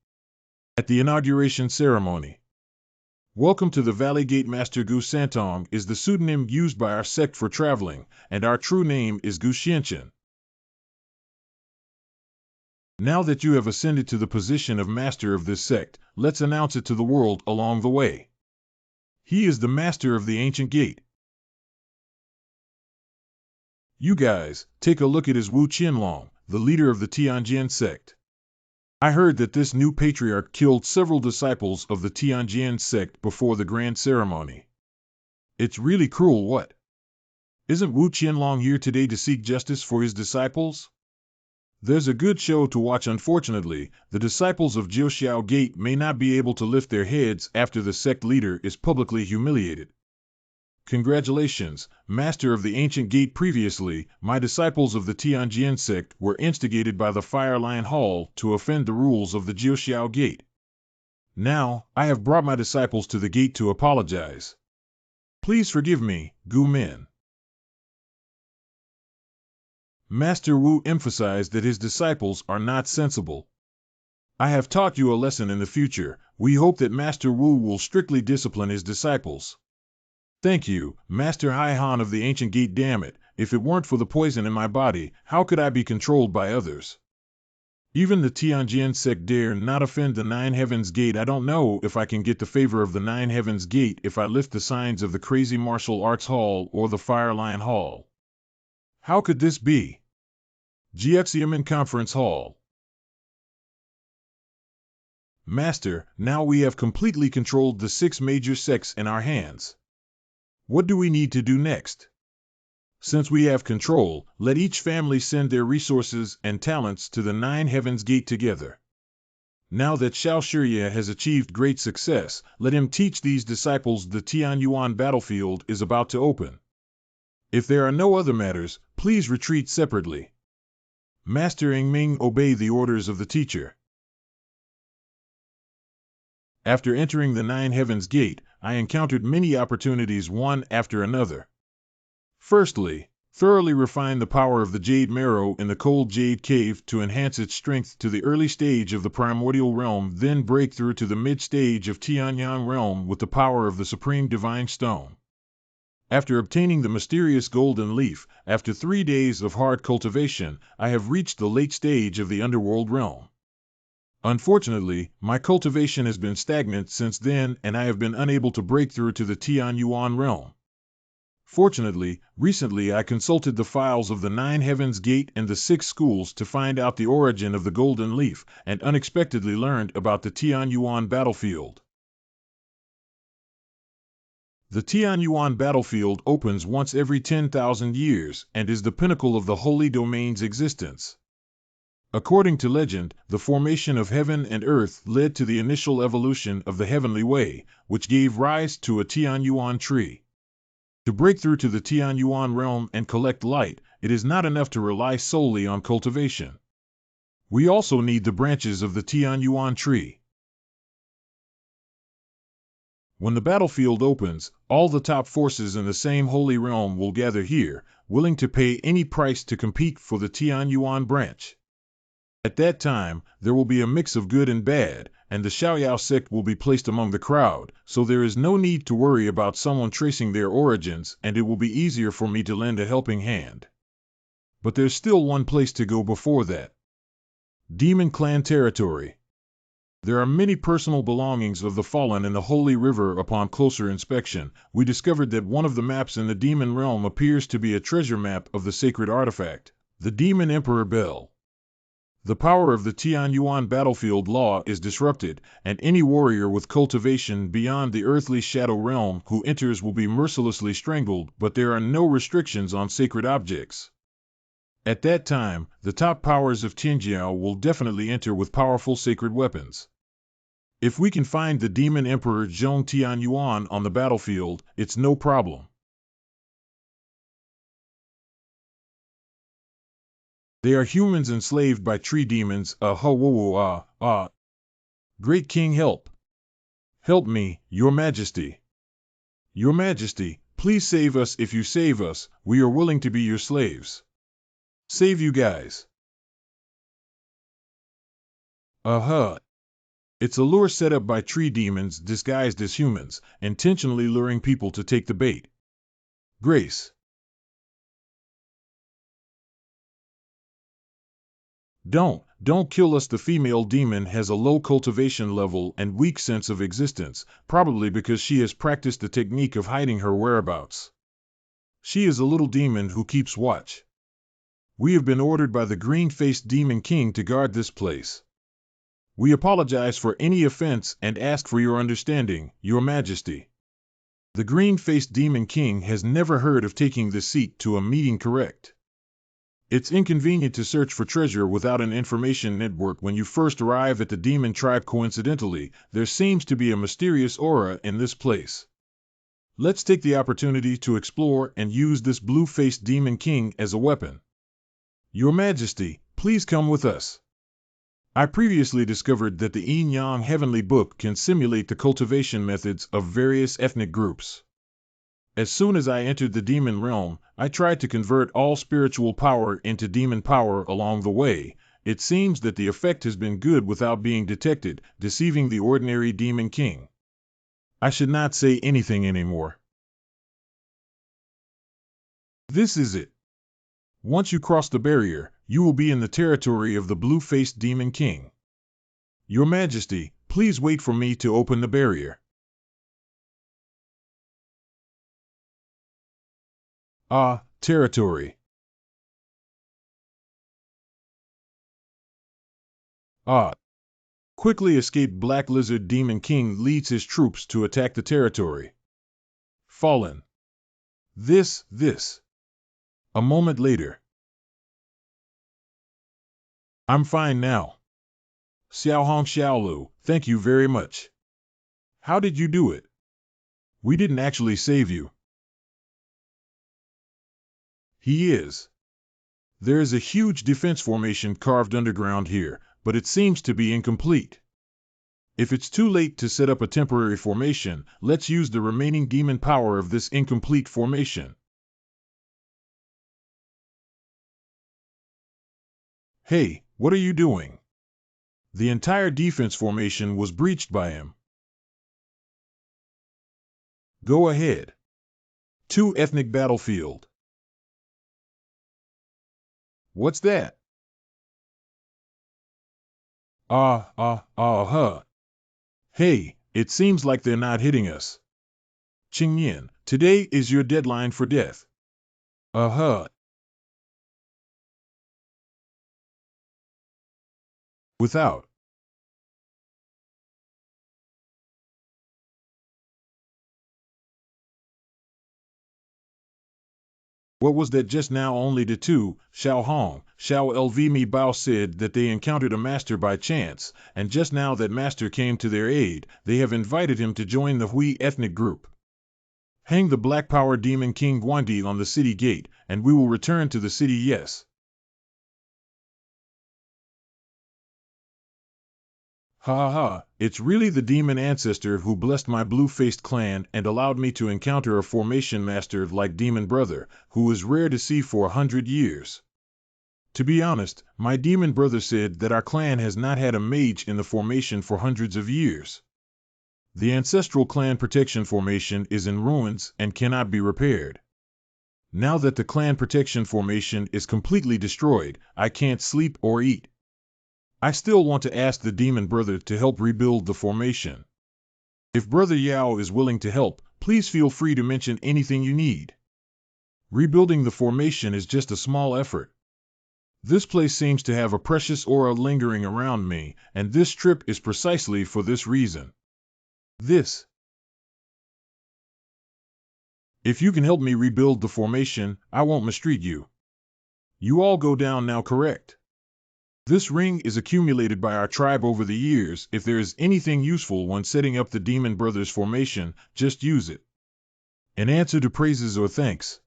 At the inauguration ceremony. Welcome to the Valley Gate. Master Gu Santong is the pseudonym used by our sect for traveling, and our true name is Gu Xianchen. Now that you have ascended to the position of master of this sect, let's announce it to the world along the way. He is the master of the ancient gate. You guys, take a look at his Wu Qianlong, the leader of the Tianjin sect. I heard that this new patriarch killed several disciples of the Tianjin sect before the grand ceremony. It's really cruel, what? Isn't Wu Qianlong here today to seek justice for his disciples? There's a good show to watch. Unfortunately, the disciples of Jiuxiao Gate may not be able to lift their heads after the sect leader is publicly humiliated. Congratulations, Master of the Ancient Gate. Previously, my disciples of the Tianjin sect were instigated by the Fire Lion Hall to offend the rules of the Jiuxiao Gate. Now, I have brought my disciples to the gate to apologize. Please forgive me, Gu Min. Master Wu emphasized that his disciples are not sensible. I have taught you a lesson. In the future, we hope that Master Wu will strictly discipline his disciples. Thank you, Master Haihan of the Ancient Gate. Damn it, if it weren't for the poison in my body, how could I be controlled by others? Even the Tianjin sect dare not offend the Nine Heavens Gate. I don't know if I can get the favor of the Nine Heavens Gate if I lift the signs of the Crazy Martial Arts Hall or the Fire Lion Hall. How could this be? Jiuxiamen Conference Hall. Master, now we have completely controlled the 6 major sects in our hands. What do we need to do next? Since we have control, let each family send their resources and talents to the Nine Heavens Gate together. Now that Xiao Shiya has achieved great success, let him teach these disciples. The Tianyuan battlefield is about to open. If there are no other matters, please retreat separately. Master Yingming, obey the orders of the teacher. After entering the Nine Heavens Gate, I encountered many opportunities one after another. Firstly, Thoroughly refine the power of the jade marrow in the cold jade cave to enhance its strength to the early stage of the primordial realm, then break through to the mid-stage of Tianyang realm with the power of the supreme divine stone. After obtaining the mysterious golden leaf, after 3 days of hard cultivation, I have reached the late stage of the underworld realm. Unfortunately, my cultivation has been stagnant since then, and I have been unable to break through to the Tianyuan realm. Fortunately, recently I consulted the files of the 9 Heavens Gate and the 6 schools to find out the origin of the golden leaf, and unexpectedly learned about the Tianyuan battlefield. The Tianyuan battlefield opens once every 10,000 years and is the pinnacle of the Holy Domain's existence. According to legend, the formation of heaven and earth led to the initial evolution of the heavenly way, which gave rise to a Tianyuan tree. To break through to the Tianyuan realm and collect light, it is not enough to rely solely on cultivation. We also need the branches of the Tianyuan tree. When the battlefield opens, all the top forces in the same holy realm will gather here, willing to pay any price to compete for the Tianyuan branch. At that time, there will be a mix of good and bad, and the Xiaoyao sect will be placed among the crowd, so there is no need to worry about someone tracing their origins, and it will be easier for me to lend a helping hand. But there's still one place to go before that. Demon Clan territory. There are many personal belongings of the fallen in the Holy River. Upon closer inspection, we discovered that one of the maps in the demon realm appears to be a treasure map of the sacred artifact, the Demon Emperor Bell. The power of the Tianyuan battlefield law is disrupted, and any warrior with cultivation beyond the earthly shadow realm who enters will be mercilessly strangled, but there are no restrictions on sacred objects. At that time, the top powers of Tianjiao will definitely enter with powerful sacred weapons. If we can find the Demon Emperor Zhong Tianyuan on the battlefield, it's no problem. They are humans enslaved by tree demons. Great King, help! Help me, Your Majesty! Your Majesty, please save us. If you save us, we are willing to be your slaves. Save you guys. It's a lure set up by tree demons disguised as humans, intentionally luring people to take the bait. Grace. Don't kill us. The female demon has a low cultivation level and weak sense of existence, probably because she has practiced the technique of hiding her whereabouts. She is a little demon who keeps watch. We have been ordered by the green-faced demon king to guard this place. We apologize for any offense and ask for your understanding, Your Majesty. The green-faced demon king has never heard of taking this seat to a meeting. Correct. It's inconvenient to search for treasure without an information network when you first arrive at the demon tribe. Coincidentally, there seems to be a mysterious aura in this place. Let's take the opportunity to explore and use this blue-faced demon king as a weapon. Your Majesty, please come with us. I previously discovered that the Yin-Yang Heavenly Book can simulate the cultivation methods of various ethnic groups. As soon as I entered the demon realm, I tried to convert all spiritual power into demon power. Along the way, it seems that the effect has been good without being detected, deceiving the ordinary demon king. I should not say anything anymore. This is it. Once you cross the barrier, you will be in the territory of the blue-faced demon king. Your Majesty, please wait for me to open the barrier. Territory. Quickly escaped Black Lizard Demon King leads his troops to attack the territory. Fallen. This. A moment later. I'm fine now. Xiaohong Xiaolu, thank you very much. How did you do it? We didn't actually save you. He is. There is a huge defense formation carved underground here, but it seems to be incomplete. If it's too late to set up a temporary formation, let's use the remaining demon power of this incomplete formation. Hey, what are you doing? The entire defense formation was breached by him. Go ahead. 2 ethnic battlefield. What's that? Huh. Hey, it seems like they're not hitting us. Qingyan, today is your deadline for death. Uh-huh. Without. What was that just now? Only the two, Xiao Hong, Xiao Lv Mi Bao said that they encountered a master by chance, and just now that master came to their aid, they have invited him to join the Hui ethnic group. Hang the Black Power Demon King Guandi on the city gate, and we will return to the city. Yes. Ha ha, it's really the demon ancestor who blessed my blue-faced clan and allowed me to encounter a formation master like Demon Brother, who is rare to see for 100 years. To be honest, my demon brother said that our clan has not had a mage in the formation for hundreds of years. The ancestral clan protection formation is in ruins and cannot be repaired. Now that the clan protection formation is completely destroyed, I can't sleep or eat. I still want to ask the demon brother to help rebuild the formation. If Brother Yao is willing to help, please feel free to mention anything you need. Rebuilding the formation is just a small effort. This place seems to have a precious aura lingering around me, and this trip is precisely for this reason. If you can help me rebuild the formation, I won't mistreat you. You all go down now, correct? This ring is accumulated by our tribe over the years. If there is anything useful when setting up the Demon Brothers formation, just use it. In answer to praises or thanks.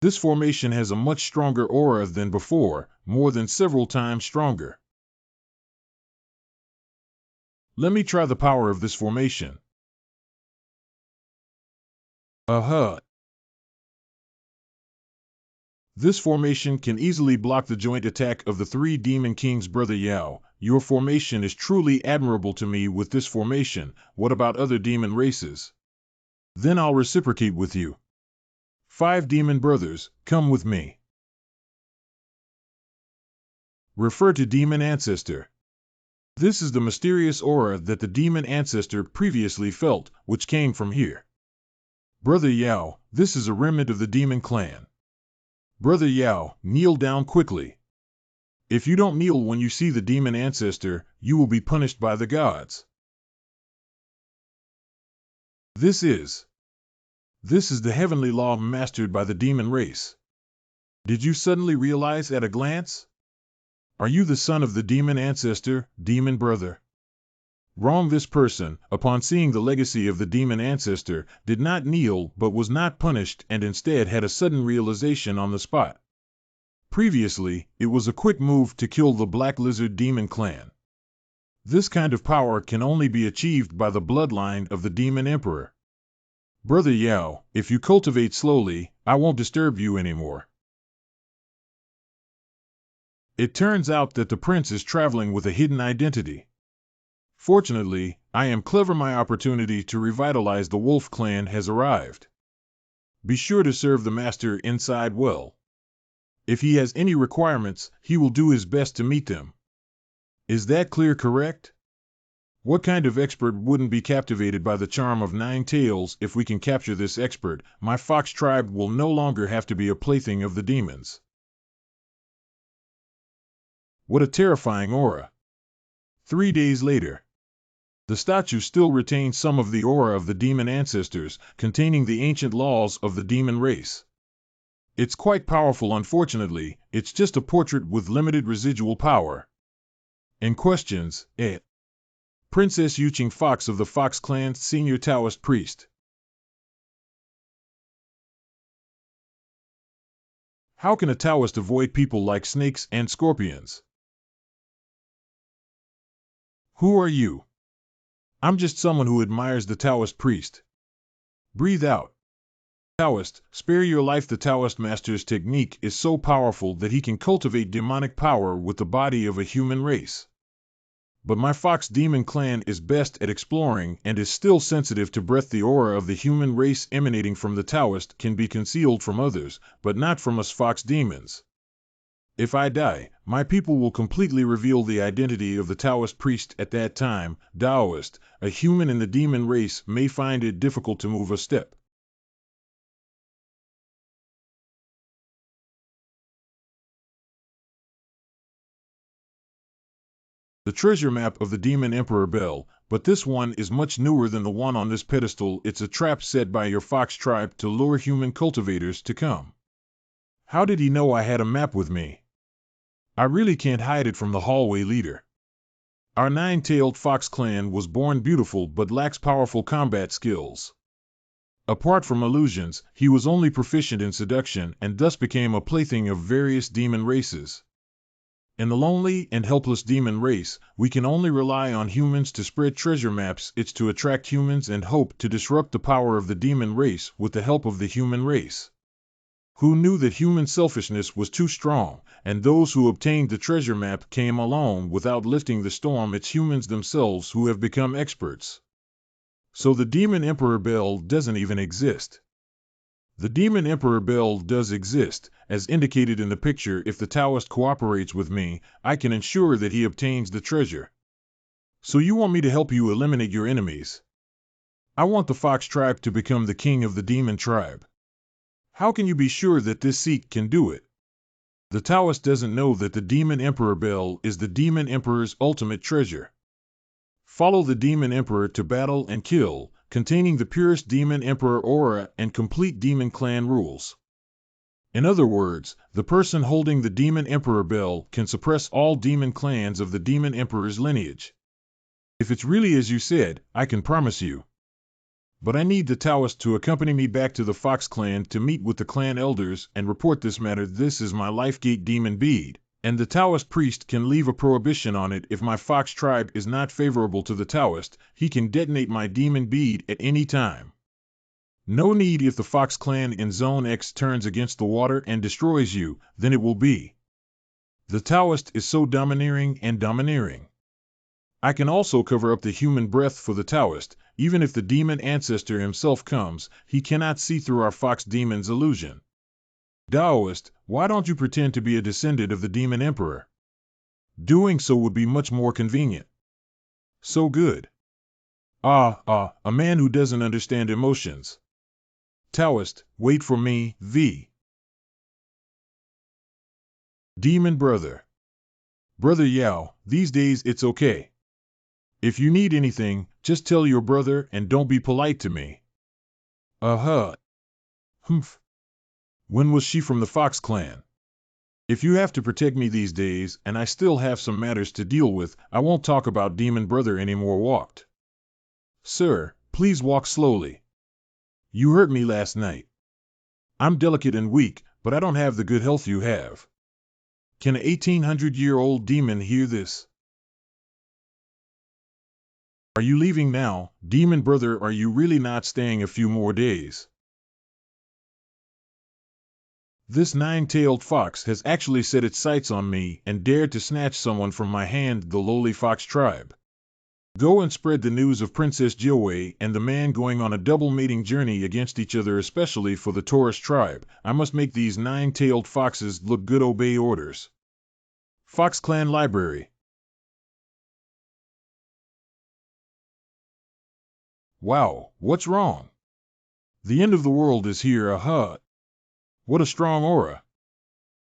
This formation has a much stronger aura than before, more than several times stronger. Let me try the power of this formation. Uh-huh. This formation can easily block the joint attack of the 3 Demon Kings. Brother Yao, your formation is truly admirable to me. With this formation, what about other demon races? Then I'll reciprocate with you. 5 demon brothers, come with me. Refer to Demon Ancestor. This is the mysterious aura that the Demon Ancestor previously felt, which came from here. Brother Yao, this is a remnant of the Demon Clan. Brother Yao, kneel down quickly. If you don't kneel when you see the Demon Ancestor, you will be punished by the gods. This is the heavenly law mastered by the demon race. Did you suddenly realize at a glance? Are you the son of the Demon Ancestor, Demon Brother? Wrong. This person, upon seeing the legacy of the Demon Ancestor, did not kneel but was not punished and instead had a sudden realization on the spot. Previously, it was a quick move to kill the Black Lizard Demon Clan. This kind of power can only be achieved by the bloodline of the Demon Emperor. Brother Yao, if you cultivate slowly, I won't disturb you anymore. It turns out that the prince is traveling with a hidden identity. Fortunately, I am clever. My opportunity to revitalize the Wolf Clan has arrived. Be sure to serve the master inside well. If he has any requirements, he will do his best to meet them. Is that clear? Correct? What kind of expert wouldn't be captivated by the charm of 9 tails? If we can capture this expert, my fox tribe will no longer have to be a plaything of the demons. What a terrifying aura. 3 days later. The statue still retains some of the aura of the demon ancestors, containing the ancient laws of the demon race. It's quite powerful. Unfortunately, it's just a portrait with limited residual power. And questions, Princess Yuqing Fox of the Fox Clan, Senior Taoist Priest. How can a Taoist avoid people like snakes and scorpions? Who are you? I'm just someone who admires the Taoist priest. Breathe out. Taoist, spare your life. The Taoist master's technique is so powerful that he can cultivate demonic power with the body of a human race. But my fox demon clan is best at exploring and is still sensitive to breath. The aura of the human race emanating from the Taoist can be concealed from others, but not from us fox demons. If I die, my people will completely reveal the identity of the Taoist priest at that time. Taoist, a human in the demon race may find it difficult to move a step. The treasure map of the Demon Emperor Bell, but this one is much newer than the one on this pedestal. It's a trap set by your fox tribe to lure human cultivators to come. How did he know I had a map with me? I really can't hide it from the hallway leader. Our nine-tailed fox clan was born beautiful but lacks powerful combat skills. Apart from illusions, he was only proficient in seduction and thus became a plaything of various demon races. In the lonely and helpless demon race, we can only rely on humans to spread treasure maps. It's to attract humans and hope to disrupt the power of the demon race with the help of the human race. Who knew that human selfishness was too strong, and those who obtained the treasure map came alone without lifting the storm? It's humans themselves who have become experts. So the Demon Emperor Bell doesn't even exist. The Demon Emperor Bell does exist, as indicated in the picture. If the Taoist cooperates with me, I can ensure that he obtains the treasure. So you want me to help you eliminate your enemies? I want the Fox tribe to become the king of the Demon tribe. How can you be sure that this Sikh can do it? The Taoist doesn't know that the Demon Emperor Bell is the Demon Emperor's ultimate treasure. Follow the Demon Emperor to battle and kill, containing the purest Demon Emperor aura and complete Demon Clan rules. In other words, the person holding the Demon Emperor Bell can suppress all demon clans of the Demon Emperor's lineage. If it's really as you said, I can promise you. But I need the Taoist to accompany me back to the Fox clan to meet with the clan elders and report this matter. This is my Lifegate demon bead, and the Taoist priest can leave a prohibition on it. If my Fox tribe is not favorable to the Taoist, he can detonate my demon bead at any time. No need. If the Fox clan in Zone X turns against the water and destroys you, then it will be. The Taoist is so domineering and domineering. I can also cover up the human breath for the Taoist. Even if the demon ancestor himself comes, he cannot see through our fox demon's illusion. Taoist, why don't you pretend to be a descendant of the Demon Emperor? Doing so would be much more convenient. So good. A man who doesn't understand emotions. Taoist, wait for me, V. Demon Brother. Brother Yao, these days it's okay. If you need anything, just tell your brother and don't be polite to me. Humph. When was she from the Fox clan? If you have to protect me these days and I still have some matters to deal with, I won't talk about Demon Brother anymore. Walked. Sir, please walk slowly. You hurt me last night. I'm delicate and weak, but I don't have the good health you have. Can an 1800-year-old demon hear this? Are you leaving now, Demon Brother? Are you really not staying a few more days? This nine-tailed fox has actually set its sights on me and dared to snatch someone from my hand. The lowly fox tribe. Go and spread the news of Princess Jiawei and the man going on a double mating journey against each other, especially for the Taurus tribe. I must make these nine-tailed foxes look good. Obey orders. Fox Clan Library. Wow, what's wrong? The end of the world is here. What a strong aura.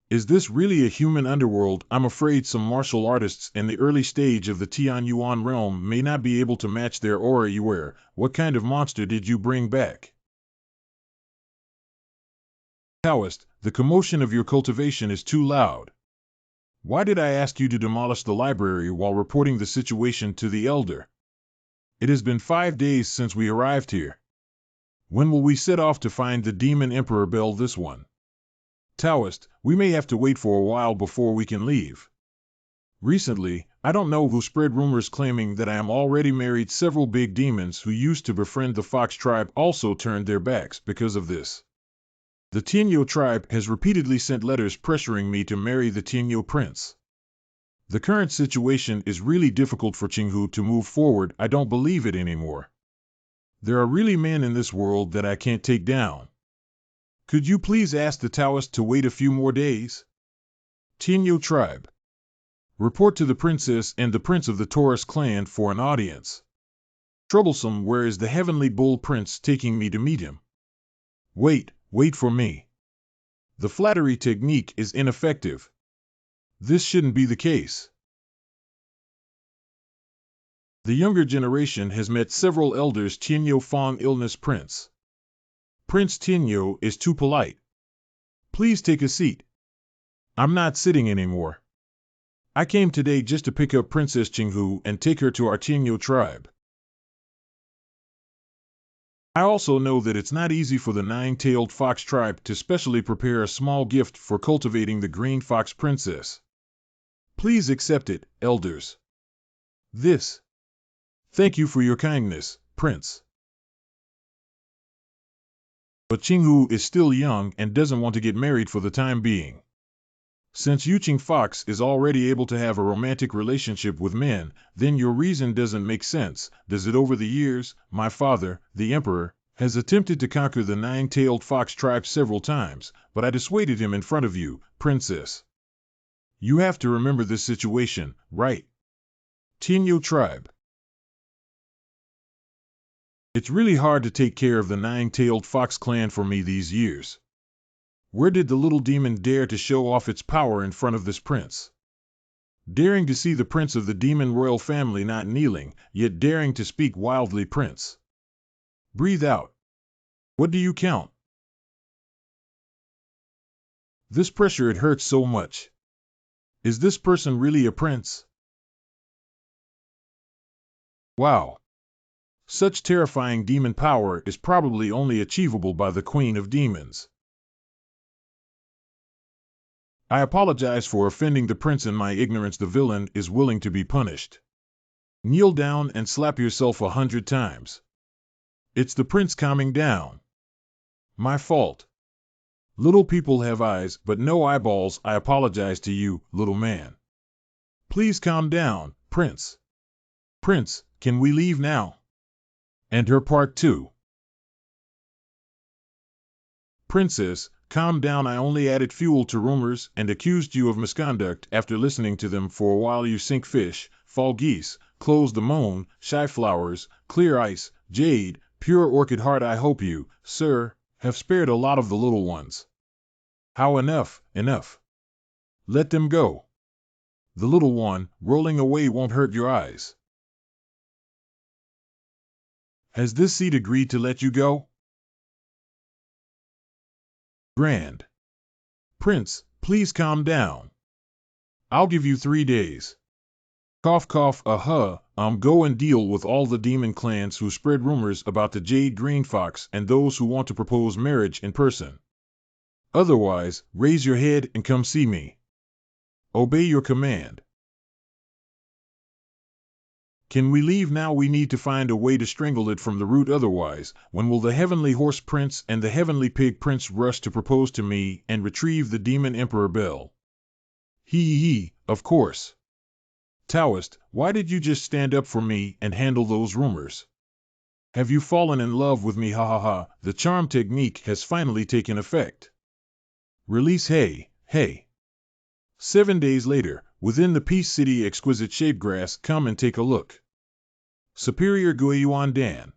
Is this really a human underworld? I'm afraid some martial artists in the early stage of the Tianyuan realm may not be able to match their aura. You were. What kind of monster did you bring back? Taoist, the commotion of your cultivation is too loud. Why did I ask you to demolish the library while reporting the situation to the elder? It has been 5 days since we arrived here. When will we set off to find the Demon Emperor Bell? This one. Taoist, we may have to wait for a while before we can leave. Recently, I don't know who spread rumors claiming that I am already married. Several big demons who used to befriend the Fox tribe also turned their backs because of this. The Tianyo tribe has repeatedly sent letters pressuring me to marry the Tianyo prince. The current situation is really difficult for Qinghu to move forward. I don't believe it anymore. There are really men in this world that I can't take down. Could you please ask the Taoist to wait a few more days? Tianyo tribe. Report to the princess and the prince of the Taurus clan for an audience. Troublesome, where is the heavenly bull prince taking me to meet him? Wait for me. The flattery technique is ineffective. This shouldn't be the case. The younger generation has met several elders. Tianyo Fong illness prince. Prince Tianyo is too polite. Please take a seat. I'm not sitting anymore. I came today just to pick up Princess Qinghu and take her to our Tianyo tribe. I also know that it's not easy for the nine-tailed fox tribe to specially prepare a small gift for cultivating the green fox princess. Please accept it, elders. This. Thank you for your kindness, prince. But Qinghu is still young and doesn't want to get married for the time being. Since Yuqing Fox is already able to have a romantic relationship with men, then your reason doesn't make sense, does it? Over the years, my father, the emperor, has attempted to conquer the nine-tailed fox tribe several times, but I dissuaded him in front of you, princess. You have to remember this situation, right? Tianyo tribe. It's really hard to take care of the nine-tailed fox clan for me these years. Where did the little demon dare to show off its power in front of this prince? Daring to see the prince of the demon royal family not kneeling, yet daring to speak wildly, prince. Breathe out. What do you count? This pressure, it hurts so much. Is this person really a prince? Wow. Such terrifying demon power is probably only achievable by the Queen of Demons. I apologize for offending the prince in my ignorance. The villain is willing to be punished. Kneel down and slap yourself 100 times. It's the prince calming down. My fault. Little people have eyes, but no eyeballs. I apologize to you, little man. Please calm down, prince. Prince, can we leave now? And her part too. Princess, calm down. I only added fuel to rumors and accused you of misconduct. After listening to them for a while, you sink fish, fall geese, close the moon, shy flowers, clear ice, jade, pure orchid heart. I hope you, sir, have spared a lot of the little ones. How enough? Let them go. The little one, rolling away, won't hurt your eyes. Has this seat agreed to let you go? Grand. Prince, please calm down. I'll give you 3 days. Cough, cough, go and deal with all the demon clans who spread rumors about the Jade Green Fox and those who want to propose marriage in person. Otherwise, raise your head and come see me. Obey your command. Can we leave now? We need to find a way to strangle it from the root. Otherwise, when will the heavenly horse prince and the heavenly pig prince rush to propose to me and retrieve the demon emperor Bell? Of course. Taoist, why did you just stand up for me and handle those rumors? Have you fallen in love with me? The charm technique has finally taken effect. Release. Hey. 7 days later, within the Peace City, exquisite shaped grass. Come and take a look. Superior Guiyuan Dan.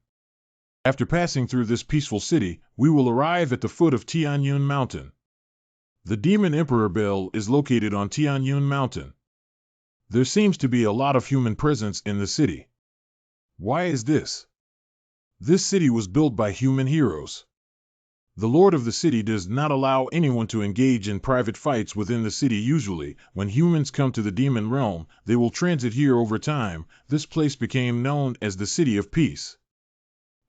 After passing through this peaceful city, we will arrive at the foot of Tianyun Mountain. The Demon Emperor Bell is located on Tianyun Mountain. There seems to be a lot of human presence in the city. Why is this? This city was built by human heroes. The lord of the city does not allow anyone to engage in private fights within the city. Usually, when humans come to the demon realm, they will transit here. Over time, this place became known as the City of Peace.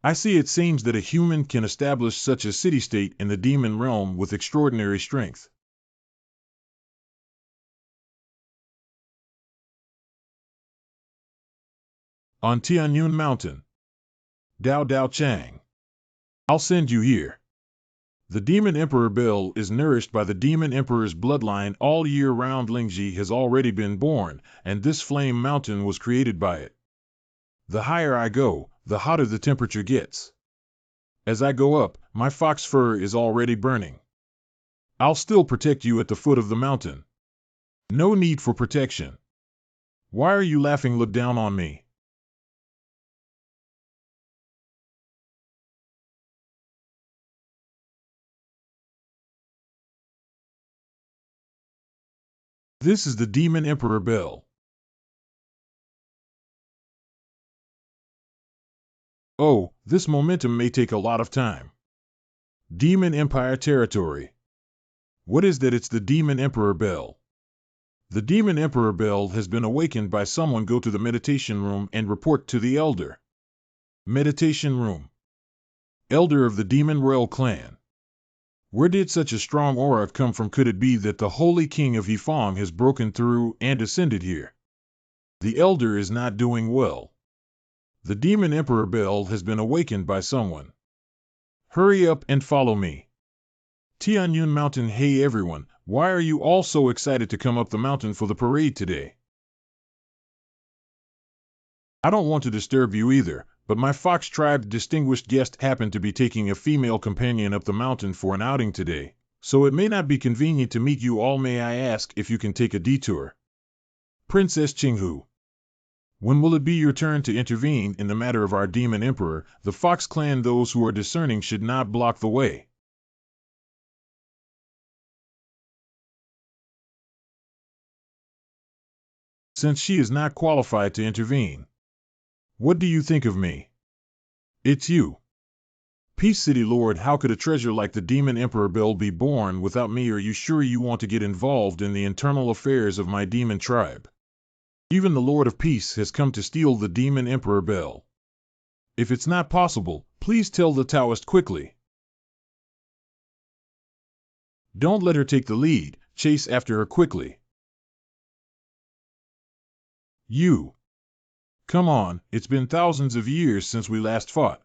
I see. It seems that a human can establish such a city-state in the demon realm with extraordinary strength. On Tianyun Mountain. Dao Chang. I'll send you here. The Demon Emperor Bell is nourished by the Demon Emperor's bloodline all year round. Lingji has already been born, and this flame mountain was created by it. The higher I go, the hotter the temperature gets. As I go up, my fox fur is already burning. I'll still protect you at the foot of the mountain. No need for protection. Why are you laughing? Look down on me. This is the Demon Emperor Bell. Oh, this momentum may take a lot of time. Demon Empire territory. What is that? It's the Demon Emperor Bell. The Demon Emperor Bell has been awakened by someone. Go to the meditation room and report to the Elder. Meditation room. Elder of the Demon Royal Clan. Where did such a strong aura come from? Could it be that the Holy King of Yifeng has broken through and ascended here? The Elder is not doing well. The Demon Emperor Bell has been awakened by someone. Hurry up and follow me. Tianyun Mountain. Hey everyone, why are you all so excited to come up the mountain for the parade today? I don't want to disturb you either, but my Fox Tribe distinguished guest happened to be taking a female companion up the mountain for an outing today, so it may not be convenient to meet you all. May I ask if you can take a detour? Princess Qinghu. When will it be your turn to intervene in the matter of our Demon Emperor? The Fox Clan. Those who are discerning should not block the way. Since she is not qualified to intervene. What do you think of me? It's you. Peace City Lord, how could a treasure like the Demon Emperor Bell be born without me? Are you sure you want to get involved in the internal affairs of my demon tribe? Even the Lord of Peace has come to steal the Demon Emperor Bell. If it's not possible, please tell the Taoist quickly. Don't let her take the lead, chase after her quickly. You. Come on, it's been thousands of years since we last fought.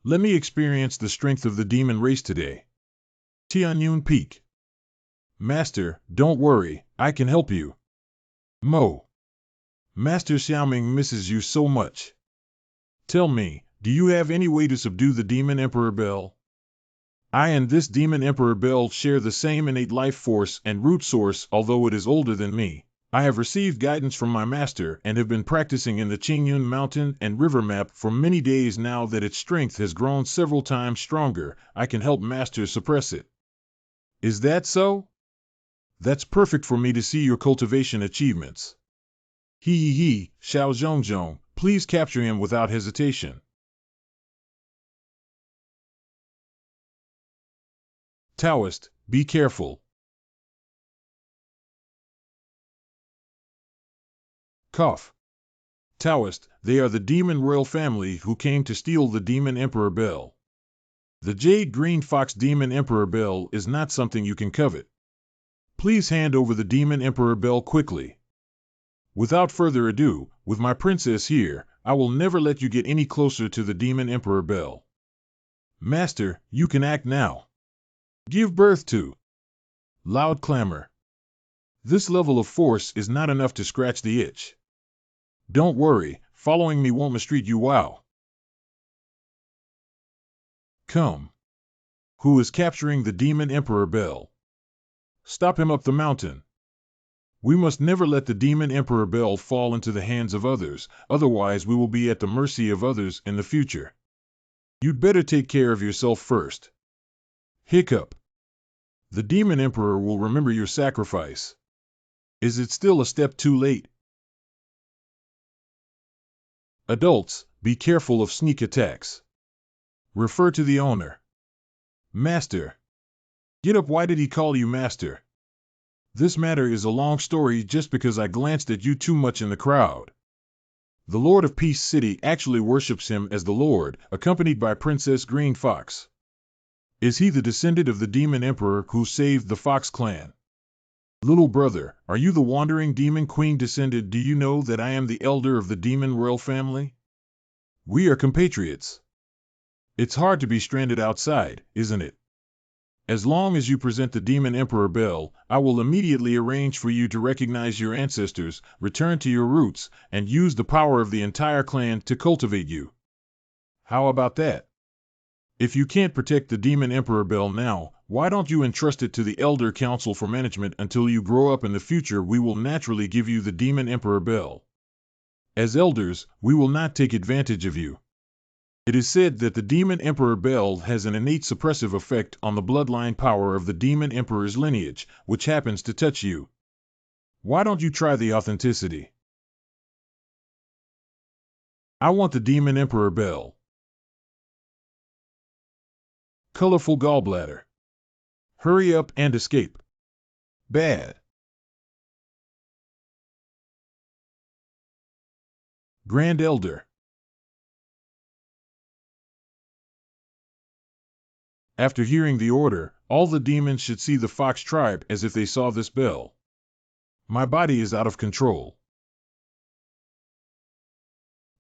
Let me experience the strength of the demon race today. Tianyun Peak. Master, don't worry, I can help you. Mo. Master Xiaoming misses you so much. Tell me, do you have any way to subdue the Demon Emperor Bell? I and this Demon Emperor Bell share the same innate life force and root source. Although it is older than me, I have received guidance from my master and have been practicing in the Qingyun mountain and river map for many days now. That its strength has grown several times stronger, I can help master suppress it. Is that so? That's perfect for me to see your cultivation achievements. He, Xiao Zhongzhong, please capture him without hesitation. Taoist, be careful. Cough. Taoist, they are the Demon Royal family who came to steal the Demon Emperor Bell. The Jade Green Fox Demon Emperor Bell is not something you can covet. Please hand over the Demon Emperor Bell quickly. Without further ado, with my princess here, I will never let you get any closer to the Demon Emperor Bell. Master, you can act now. Give birth to. Loud clamor. This level of force is not enough to scratch the itch. Don't worry, following me won't mistreat you. Wow. Come. Who is capturing the Demon Emperor Bell? Stop him up the mountain. We must never let the Demon Emperor Bell fall into the hands of others, otherwise we will be at the mercy of others in the future. You'd better take care of yourself first. Hiccup. The Demon Emperor will remember your sacrifice. Is it still a step too late? Adults, be careful of sneak attacks. Refer to the owner. Master. Get up. Why did he call you master? This matter is a long story just because I glanced at you too much in the crowd. The Lord of Peace City actually worships him as the Lord, accompanied by Princess Green Fox. Is he the descendant of the Demon Emperor who saved the Fox clan? Little brother, are you the wandering demon queen descended? Do you know that I am the elder of the Demon Royal family? We are compatriots. It's hard to be stranded outside, isn't it? As long as you present the Demon Emperor bell, I will immediately arrange for you to recognize your ancestors, return to your roots, and use the power of the entire clan to cultivate you. How about that? If you can't protect the Demon Emperor bell now, why don't you entrust it to the Elder Council for management until you grow up? In the future we will naturally give you the Demon Emperor bell. As elders, we will not take advantage of you. It is said that the Demon Emperor bell has an innate suppressive effect on the bloodline power of the Demon Emperor's lineage, which happens to touch you. Why don't you try the authenticity? I want the Demon Emperor bell. Colorful gallbladder. Hurry up and escape. Bad. Grand Elder. After hearing the order, all the demons should see the fox tribe as if they saw this bell. My body is out of control.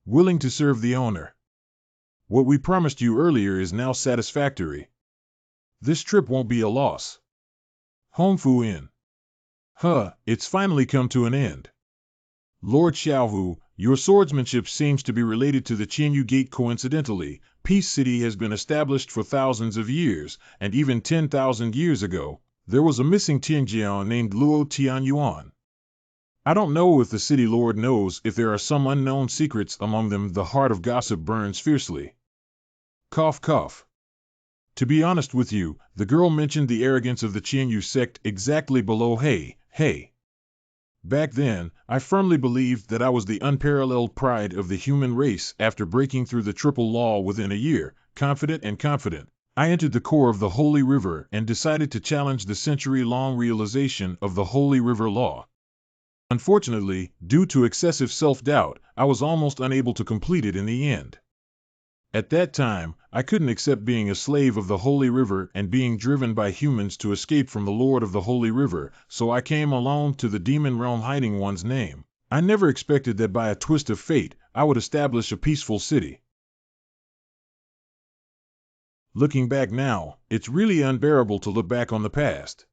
Willing to serve the owner. What we promised you earlier is now satisfactory. This trip won't be a loss. Hongfu Inn. It's finally come to an end. Lord Xiaohu, your swordsmanship seems to be related to the Qianyu Gate. Coincidentally, Peace City has been established for thousands of years, and even 10,000 years ago, there was a missing Tianjiao named Luo Tianyuan. I don't know if the city lord knows if there are some unknown secrets among them. The heart of gossip burns fiercely. Cough cough. To be honest with you, the girl mentioned the arrogance of the Qianyu sect exactly below hey. Back then, I firmly believed that I was the unparalleled pride of the human race. After breaking through the triple law within a year, confident, I entered the core of the Holy River and decided to challenge the century-long realization of the Holy River law. Unfortunately, due to excessive self-doubt, I was almost unable to complete it in the end. At that time, I couldn't accept being a slave of the Holy River and being driven by humans to escape from the Lord of the Holy River, so I came alone to the demon realm hiding one's name. I never expected that by a twist of fate, I would establish a peaceful city. Looking back now, it's really unbearable to look back on the past.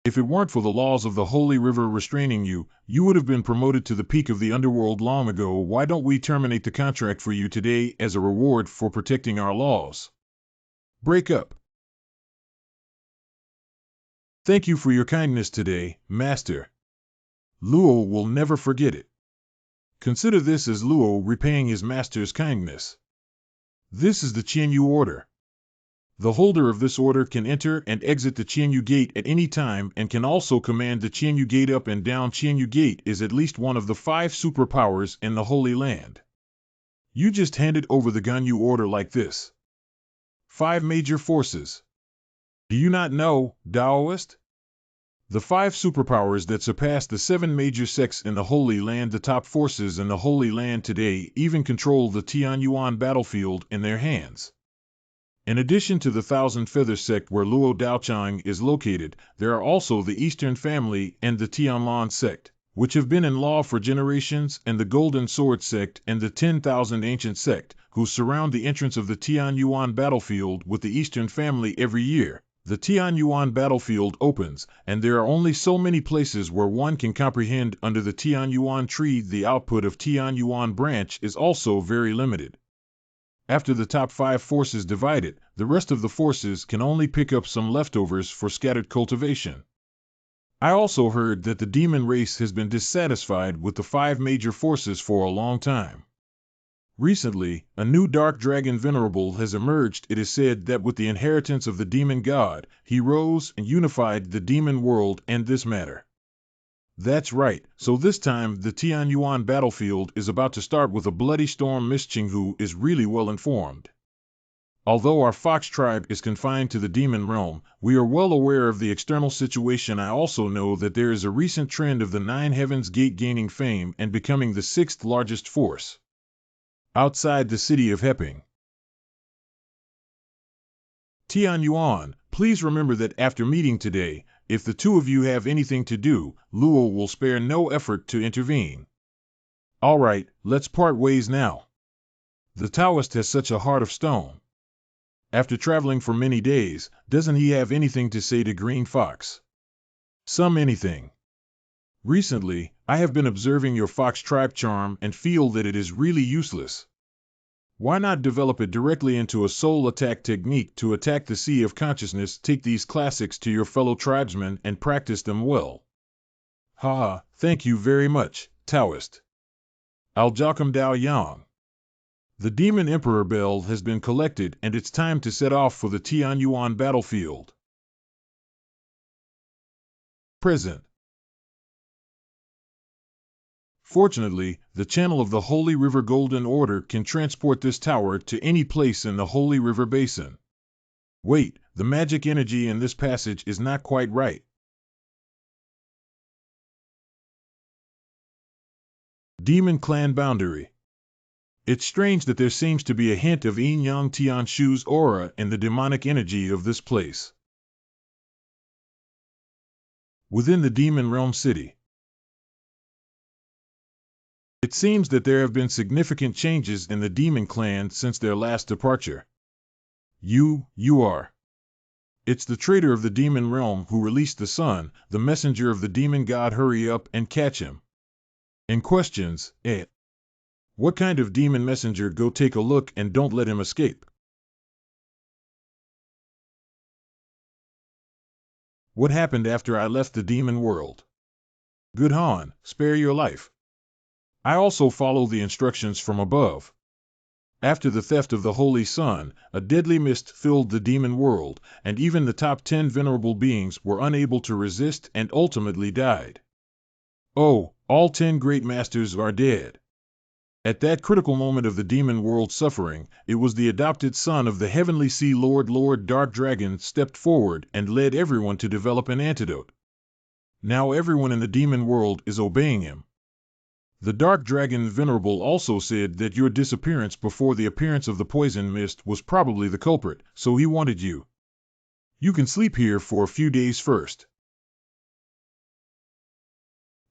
If it weren't for the laws of the Holy River restraining you, you would have been promoted to the peak of the underworld long ago. Why don't we terminate the contract for you today as a reward for protecting our laws? Break up. Thank you for your kindness today, Master. Luo will never forget it. Consider this as Luo repaying his master's kindness. This is the Qianyu order. The holder of this order can enter and exit the Qianyu Gate at any time and can also command the Qianyu Gate up and down. Qianyu Gate is at least one of the 5 superpowers in the Holy Land. You just handed over the Ganyu order like this. 5 major forces. Do you not know, Taoist? The 5 superpowers that surpass the 7 major sects in the Holy Land. The top forces in the Holy Land today even control the Tianyuan battlefield in their hands. In addition to the Thousand Feather sect where Luo Daochang is located, there are also the Eastern Family and the Tianlan sect, which have been in law for generations, and the Golden Sword sect and the 10,000 Ancient sect, who surround the entrance of the Tianyuan battlefield with the Eastern Family every year. The Tianyuan battlefield opens, and there are only so many places where one can comprehend under the Tianyuan tree. The output of Tianyuan branch is also very limited. After the top 5 forces divided, the rest of the forces can only pick up some leftovers for scattered cultivation. I also heard that the demon race has been dissatisfied with the 5 major forces for a long time. Recently, a new dark dragon venerable has emerged. It is said that with the inheritance of the demon god, he rose and unified the demon world and this matter. That's right, so this time the Tianyuan battlefield is about to start with a bloody storm. Miss Qinghu is really well informed. Although our fox tribe is confined to the demon realm, we are well aware of the external situation. I also know that there is a recent trend of the 9 Heavens Gate gaining fame and becoming the 6th largest force outside the city of Heping. Tianyuan, please remember that after meeting today, if the 2 of you have anything to do, Luo will spare no effort to intervene. All right, let's part ways now. The Taoist has such a heart of stone. After traveling for many days, doesn't he have anything to say to Green Fox? Some anything. Recently, I have been observing your fox tribe charm and feel that it is really useless. Why not develop it directly into a soul attack technique to attack the sea of consciousness? Take these classics to your fellow tribesmen and practice them well. Haha, thank you very much, Taoist. Al Jokum Dao Yang. The Demon Emperor Bell has been collected and it's time to set off for the Tianyuan battlefield. Present. Fortunately, the channel of the Holy River Golden Order can transport this tower to any place in the Holy River Basin. Wait, the magic energy in this passage is not quite right. Demon Clan Boundary. It's strange that there seems to be a hint of Yin Yang Tianshu's aura in the demonic energy of this place. Within the Demon Realm City. It seems that there have been significant changes in the Demon Clan since their last departure. You are. It's the traitor of the Demon Realm who released the sun, the messenger of the Demon God. Hurry up and catch him. In questions, what kind of demon messenger? Go take a look and don't let him escape. What happened after I left the demon world? Good Han, spare your life. I also follow the instructions from above. After the theft of the Holy Sun, a deadly mist filled the demon world, and even the top 10 venerable beings were unable to resist and ultimately died. Oh, all 10 great masters are dead. At that critical moment of the demon world suffering, it was the adopted son of the Heavenly Sea Lord Dark Dragon stepped forward and led everyone to develop an antidote. Now everyone in the demon world is obeying him. The Dark Dragon Venerable also said that your disappearance before the appearance of the poison mist was probably the culprit, so he wanted you. You can sleep here for a few days first.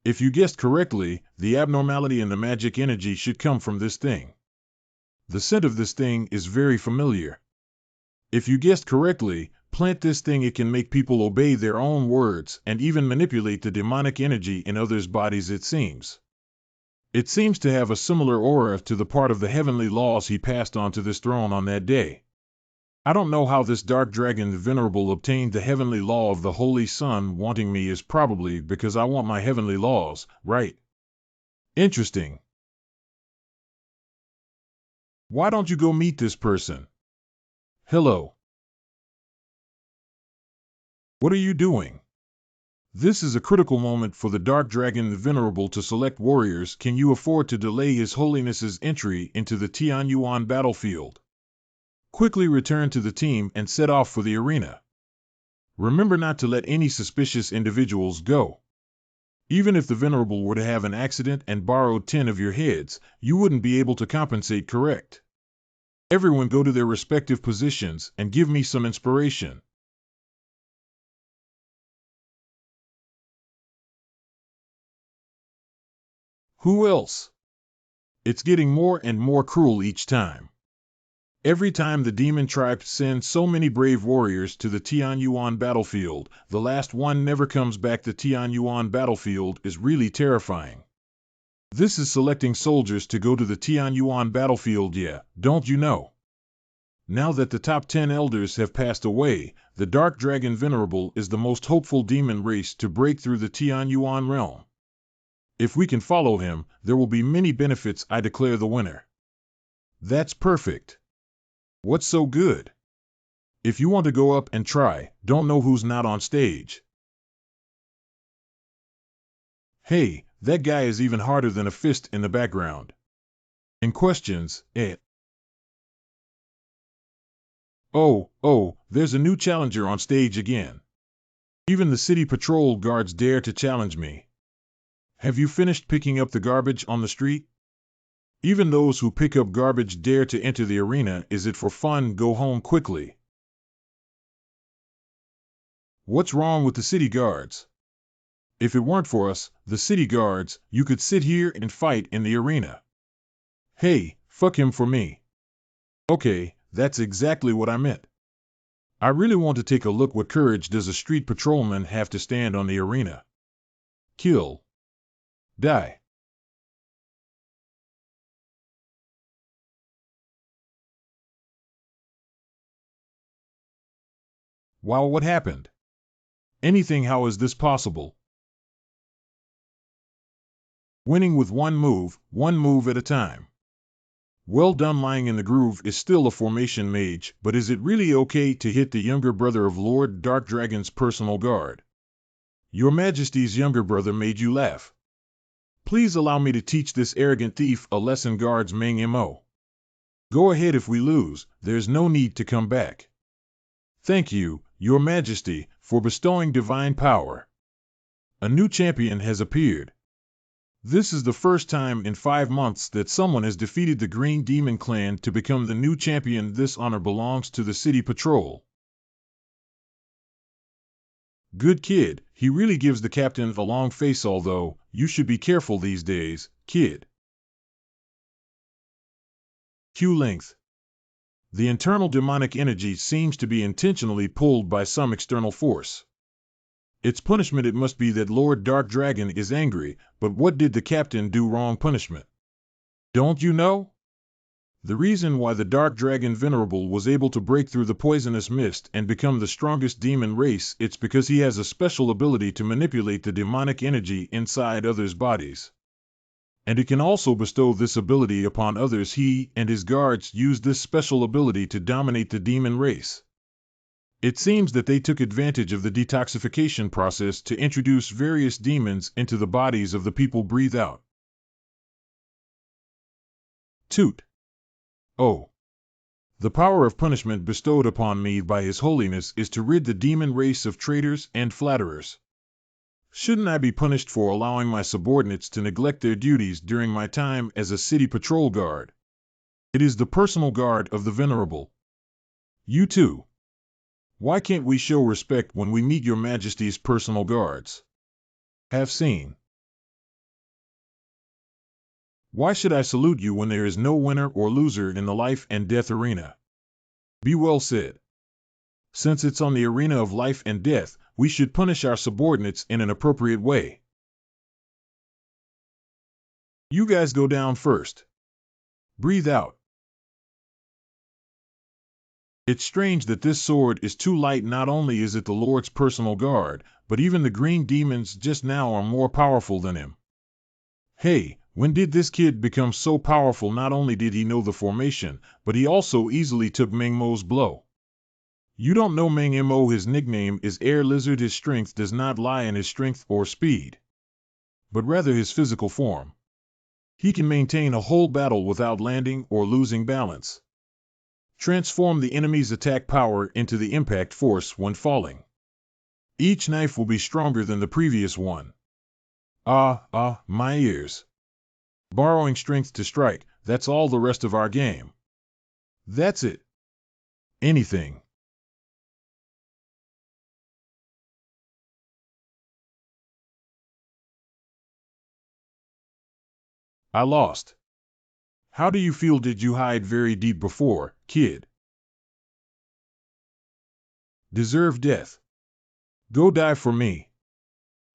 If you guessed correctly, the abnormality in the magic energy should come from this thing. The scent of this thing is very familiar. If you guessed correctly, plant this thing. It can make people obey their own words and even manipulate the demonic energy in others' bodies. It seems to have a similar aura to the part of the heavenly laws he passed on to this throne on that day. I don't know how this Dark Dragon Venerable obtained the heavenly law of the Holy Sun. Wanting me is probably because I want my heavenly laws, right? Interesting. Why don't you go meet this person? Hello. What are you doing? This is a critical moment for the Dark Dragon Venerable to select warriors. Can you afford to delay His Holiness's entry into the Tianyuan battlefield? Quickly return to the team and set off for the arena. Remember not to let any suspicious individuals go. Even if the Venerable were to have an accident and borrowed 10 of your heads, you wouldn't be able to compensate. Correct. Everyone go to their respective positions and give me some inspiration. Who else? It's getting more and more cruel each time. Every time the demon tribe sends so many brave warriors to the Tianyuan battlefield, the last one never comes back. The Tianyuan battlefield is really terrifying. This is selecting soldiers to go to the Tianyuan battlefield, yeah, don't you know? Now that the top 10 elders have passed away, the Dark Dragon Venerable is the most hopeful demon race to break through the Tianyuan realm. If we can follow him, there will be many benefits. I declare the winner. That's perfect. What's so good? If you want to go up and try, don't know who's not on stage. Hey, that guy is even harder than a fist in the background. In questions, Oh, there's a new challenger on stage again. Even the city patrol guards dare to challenge me. Have you finished picking up the garbage on the street? Even those who pick up garbage dare to enter the arena. Is it for fun? Go home quickly. What's wrong with the city guards? If it weren't for us, the city guards, you could sit here and fight in the arena. Hey, fuck him for me. Okay, that's exactly what I meant. I really want to take a look. What courage does a street patrolman have to stand on the arena? Kill. Die. Wow, what happened? Anything, how is this possible? Winning with one move at a time. Well done. Lying in the groove is still a formation mage, but is it really okay to hit the younger brother of Lord Dark Dragon's personal guard? Your Majesty's younger brother made you laugh. Please allow me to teach this arrogant thief a lesson. Guards MANHWA. Go ahead. If we lose, there's no need to come back. Thank you, Your Majesty, for bestowing divine power. A new champion has appeared. This is the first time in 5 months that someone has defeated the Green Demon Clan to become the new champion. This honor belongs to the City Patrol. Good kid, he really gives the captain a long face, although you should be careful these days, kid. Q length. The internal demonic energy seems to be intentionally pulled by some external force. Its punishment, it must be that Lord Dark Dragon is angry, but what did the captain do wrong? Punishment. Don't you know? The reason why the Dark Dragon Venerable was able to break through the poisonous mist and become the strongest demon race, it's because he has a special ability to manipulate the demonic energy inside others' bodies. And he can also bestow this ability upon others. He and his guards use this special ability to dominate the demon race. It seems that they took advantage of the detoxification process to introduce various demons into the bodies of the people. Breathe out. Toot. Oh. The power of punishment bestowed upon me by His Holiness is to rid the demon race of traitors and flatterers. Shouldn't I be punished for allowing my subordinates to neglect their duties during my time as a city patrol guard? It is the personal guard of the Venerable. You too. Why can't we show respect when we meet Your Majesty's personal guards? Have seen. Why should I salute you when there is no winner or loser in the life and death arena? Be well said. Since it's on the arena of life and death, we should punish our subordinates in an appropriate way. You guys go down first. Breathe out. It's strange that this sword is too light. Not only is it the Lord's personal guard, but even the green demons just now are more powerful than him. Hey, when did this kid become so powerful? Not only did he know the formation, but he also easily took Mengmo's blow. You don't know Mengmo. His nickname is Air Lizard. His strength does not lie in his strength or speed, but rather his physical form. He can maintain a whole battle without landing or losing balance. Transform the enemy's attack power into the impact force when falling. Each knife will be stronger than the previous one. My ears. Borrowing strength to strike, that's all the rest of our game. That's it. Anything. I lost. How do you feel? Did you hide very deep before, kid? Deserve death. Go die for me.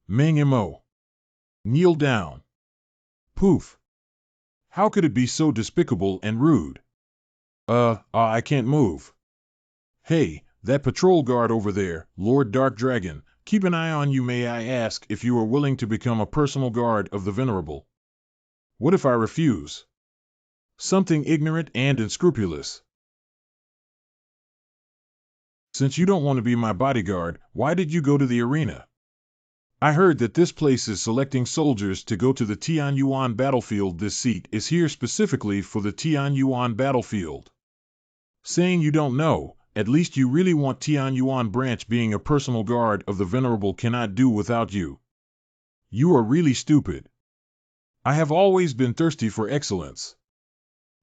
Mengmo. Kneel down. Poof. How could it be so despicable and rude? I can't move. Hey, that patrol guard over there, Lord Dark Dragon, keep an eye on you. May I ask if you are willing to become a personal guard of the Venerable? What if I refuse? Something ignorant and unscrupulous. Since you don't want to be my bodyguard, why did you go to the arena? I heard that this place is selecting soldiers to go to the Tianyuan battlefield. This seat is here specifically for the Tianyuan battlefield. Saying you don't know, at least you really want Tianyuan branch. Being a personal guard of the Venerable cannot do without you. You are really stupid. I have always been thirsty for excellence.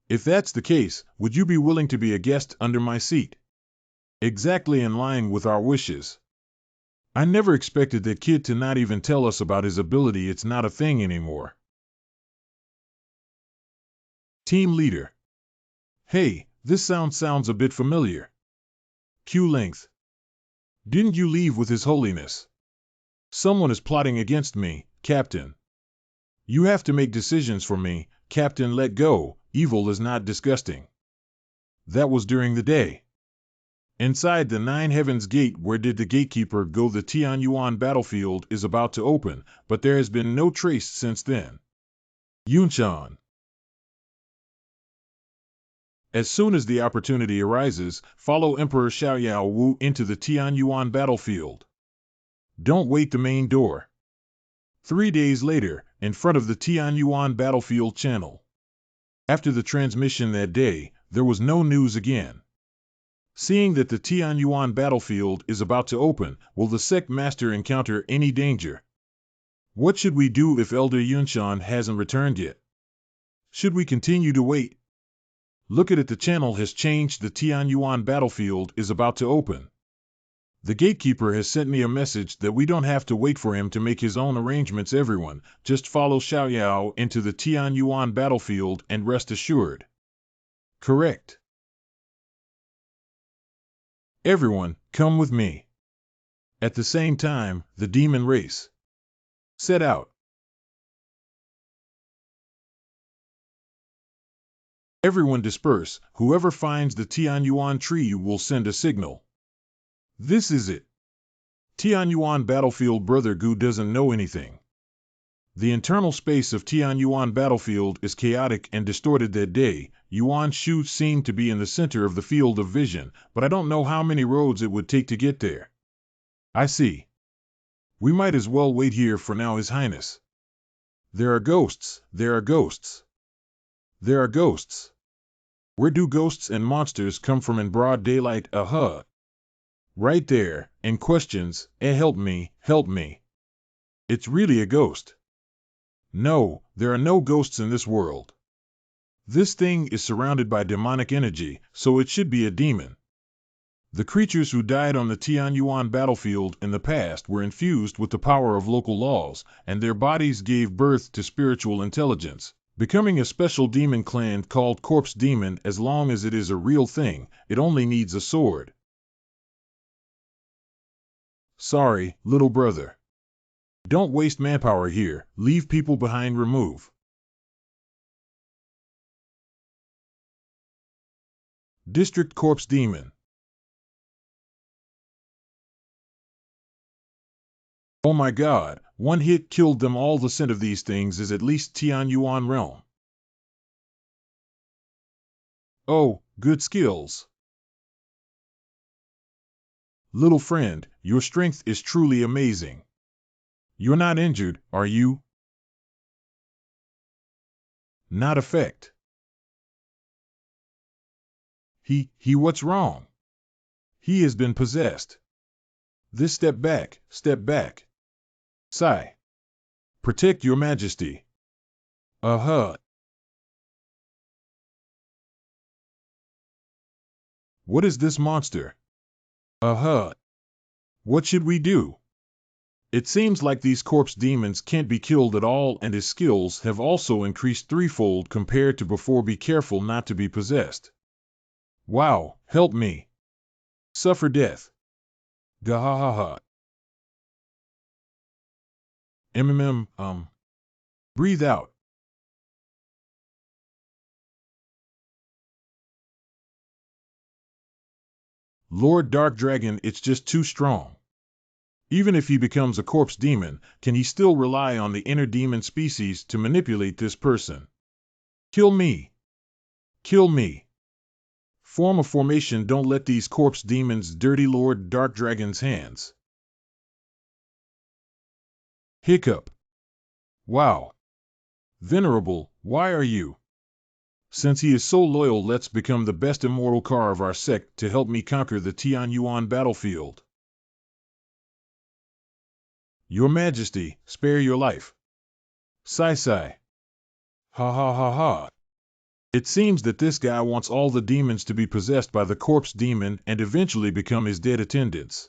If that's the case, would you be willing to be a guest under my seat? Exactly in line with our wishes. I never expected that kid to not even tell us about his ability. It's not a thing anymore. Team leader. Hey, this sounds a bit familiar. Q length. Didn't you leave with His Holiness? Someone is plotting against me, Captain. You have to make decisions for me, Captain. Let go. Evil is not disgusting. That was during the day. Inside the Nine Heavens Gate, where did the gatekeeper go? The Tianyuan battlefield is about to open, but there has been no trace since then. Yunshan. As soon as the opportunity arises, follow Emperor Xiaoyao Wu into the Tianyuan battlefield. Don't wait the main door. 3 days later, in front of the Tianyuan battlefield channel. After the transmission that day, there was no news again. Seeing that the Tianyuan battlefield is about to open, will the sect master encounter any danger? What should we do if Elder Yunshan hasn't returned yet? Should we continue to wait? Look at it, the channel has changed. The Tianyuan battlefield is about to open. The gatekeeper has sent me a message that we don't have to wait for him to make his own arrangements. Everyone, just follow Xiaoyao into the Tianyuan battlefield and rest assured. Correct. Everyone, come with me. At the same time, the demon race set out. Everyone disperse. Whoever finds the Tianyuan tree will send a signal. This is it. Tianyuan battlefield. Brother Gu doesn't know anything. The internal space of Tianyuan battlefield is chaotic and distorted. That day, Yuan Shu seemed to be in the center of the field of vision, but I don't know how many roads it would take to get there. I see. We might as well wait here for now, His Highness. There are ghosts, there are ghosts. There are ghosts. Where do ghosts and monsters come from in broad daylight? Right there, and questions, help me, help me. It's really a ghost. No, there are no ghosts in this world. This thing is surrounded by demonic energy, so it should be a demon. The creatures who died on the Tianyuan battlefield in the past were infused with the power of local laws, and their bodies gave birth to spiritual intelligence, becoming a special demon clan called Corpse Demon. As long as it is a real thing, it only needs a sword. Sorry, little brother. Don't waste manpower here. Leave people behind. Remove. District Corpse Demon. Oh my god, one hit killed them all. The scent of these things is at least Tianyuan realm. Oh, good skills. Little friend, your strength is truly amazing. You're not injured, are you? Not effect. What's wrong? He has been possessed. This step back, step back. Sigh. Protect your majesty. What is this monster? What should we do? It seems like these corpse demons can't be killed at all, and his skills have also increased threefold compared to before. Be careful not to be possessed. Wow, help me. Suffer death. Gahahaha. Breathe out. Lord Dark Dragon, it's just too strong. Even if he becomes a corpse demon, can he still rely on the inner demon species to manipulate this person? Kill me. Kill me. Form a formation. Don't let these corpse demons dirty Lord Dark Dragon's hands. Hiccup. Wow. Venerable, why are you? Since he is so loyal, let's become the best immortal car of our sect to help me conquer the Tianyuan battlefield. Your Majesty, spare your life. Sigh sigh. Ha ha ha ha. It seems that this guy wants all the demons to be possessed by the corpse demon and eventually become his dead attendants.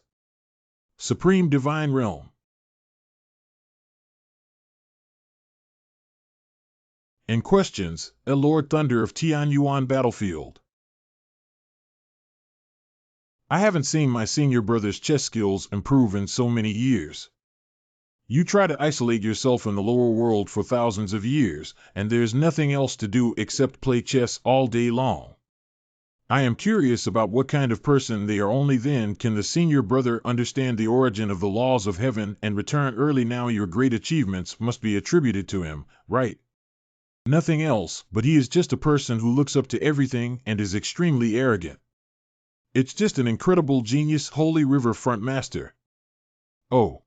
Supreme Divine Realm. And questions, Lord Thunder of Tianyuan battlefield. I haven't seen my senior brother's chess skills improve in so many years. You try to isolate yourself in the lower world for thousands of years, and there's nothing else to do except play chess all day long. I am curious about what kind of person they are. Only then can the senior brother understand the origin of the laws of heaven and return early. Now your great achievements must be attributed to him, right? Nothing else, but he is just a person who looks up to everything and is extremely arrogant. It's just an incredible genius, holy riverfront master. Oh,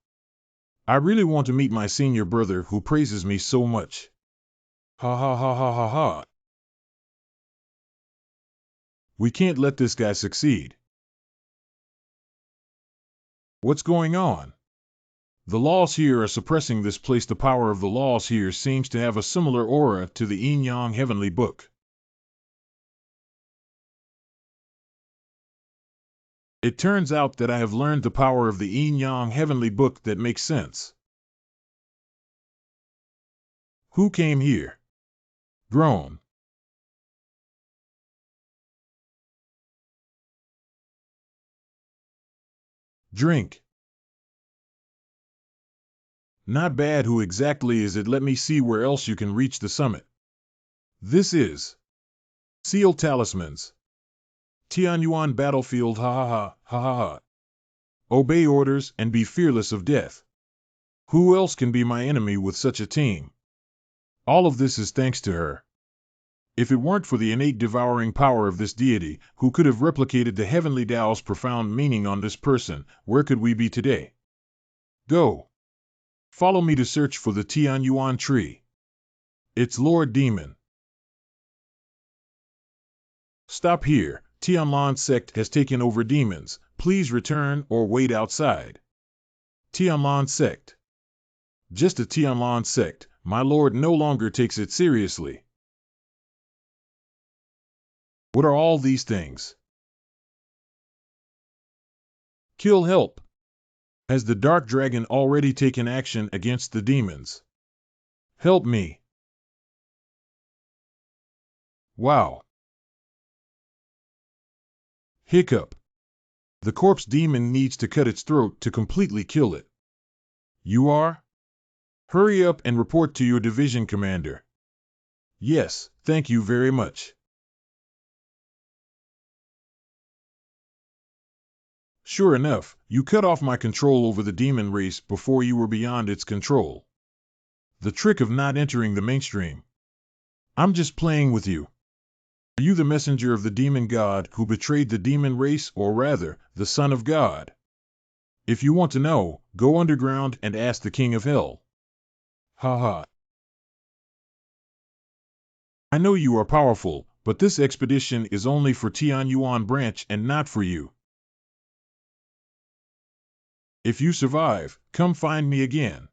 I really want to meet my senior brother who praises me so much. Ha ha ha ha ha ha. We can't let this guy succeed. What's going on? The laws here are suppressing this place. The power of the laws here seems to have a similar aura to the Yin-Yang Heavenly Book. It turns out that I have learned the power of the Yin-Yang Heavenly Book that makes sense. Who came here? Groan. Drink. Not bad. Who exactly is it? Let me see where else you can reach the summit. This is Seal Talismans. Tianyuan Battlefield. Ha ha ha ha ha ha. Obey orders and be fearless of death. Who else can be my enemy with such a team? All of this is thanks to her. If it weren't for the innate devouring power of this deity, who could have replicated the heavenly Tao's profound meaning on this person, where could we be today? Go. Follow me to search for the Tianyuan tree. It's Lord Demon. Stop here. Tianlan sect has taken over demons. Please return or wait outside. Tianlan sect. Just a Tianlan sect. My lord no longer takes it seriously. What are all these things? Kill, help. Has the dark dragon already taken action against the demons? Help me. Wow. Hiccup. The corpse demon needs to cut its throat to completely kill it. You are? Hurry up and report to your division commander. Yes, thank you very much. Sure enough, you cut off my control over the demon race before you were beyond its control. The trick of not entering the mainstream. I'm just playing with you. Are you the messenger of the demon god who betrayed the demon race, or rather, the son of God? If you want to know, go underground and ask the king of hell. Ha ha. I know you are powerful, but this expedition is only for Tianyuan branch and not for you. If you survive, come find me again.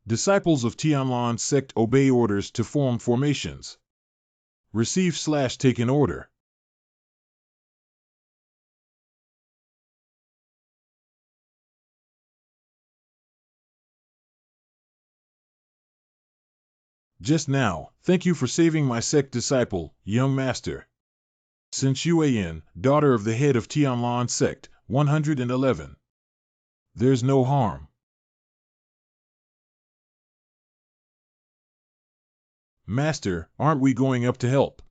Disciples of Tianlan sect obey orders to form formations. Receive/take an order. Just now, thank you for saving my sect disciple, young master. Since Yuan, daughter of the head of Tianlan sect, 111. There's no harm. Master, aren't we going up to help?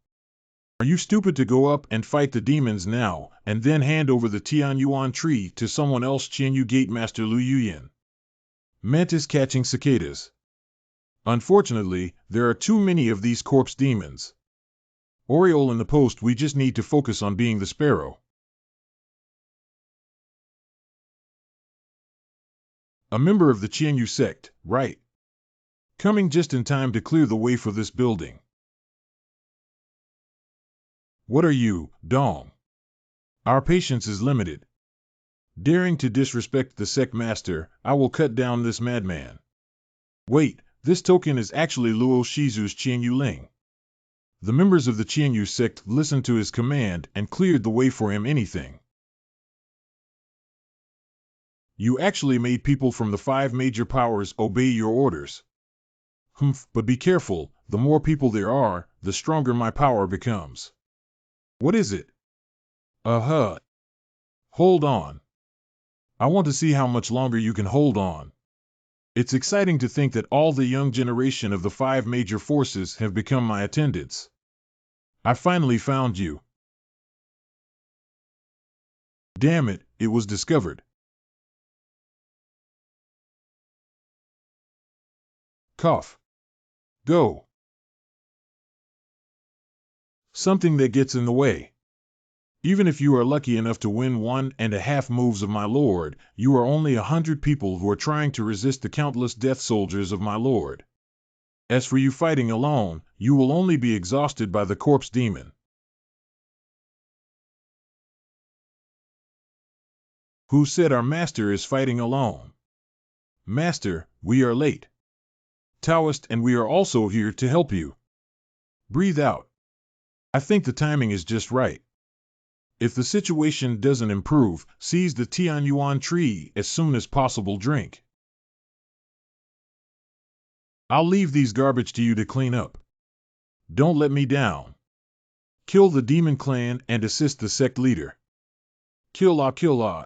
Are you stupid to go up and fight the demons now, and then hand over the Tianyuan tree to someone else? Qianyu Gate Master Lu Yuyan. Mantis catching cicadas. Unfortunately, there are too many of these corpse demons. Oriole in the post. We just need to focus on being the sparrow. A member of the Qianyu sect, right? Coming just in time to clear the way for this building. What are you, Dong? Our patience is limited. Daring to disrespect the sect master, I will cut down this madman. Wait, this token is actually Luo Shizu's Qianyu Ling. The members of the Qianyu sect listened to his command and cleared the way for him. Anything. You actually made people from the 5 major powers obey your orders. Humph, but be careful, the more people there are, the stronger my power becomes. What is it? Uh-huh. Hold on. I want to see how much longer you can hold on. It's exciting to think that all the young generation of the 5 major forces have become my attendants. I finally found you. Damn it, it was discovered. Cough. Go. Something that gets in the way. Even if you are lucky enough to win 1.5 moves of my lord, you are only 100 people who are trying to resist the countless death soldiers of my lord. As for you fighting alone, you will only be exhausted by the corpse demon. Who said our master is fighting alone? Master, we are late. Taoist, and we are also here to help you. Breathe out. I think the timing is just right. If the situation doesn't improve, seize the Tianyuan tree as soon as possible. Drink. I'll leave these garbage to you to clean up. Don't let me down. Kill the demon clan and assist the sect leader. Kill la kill la.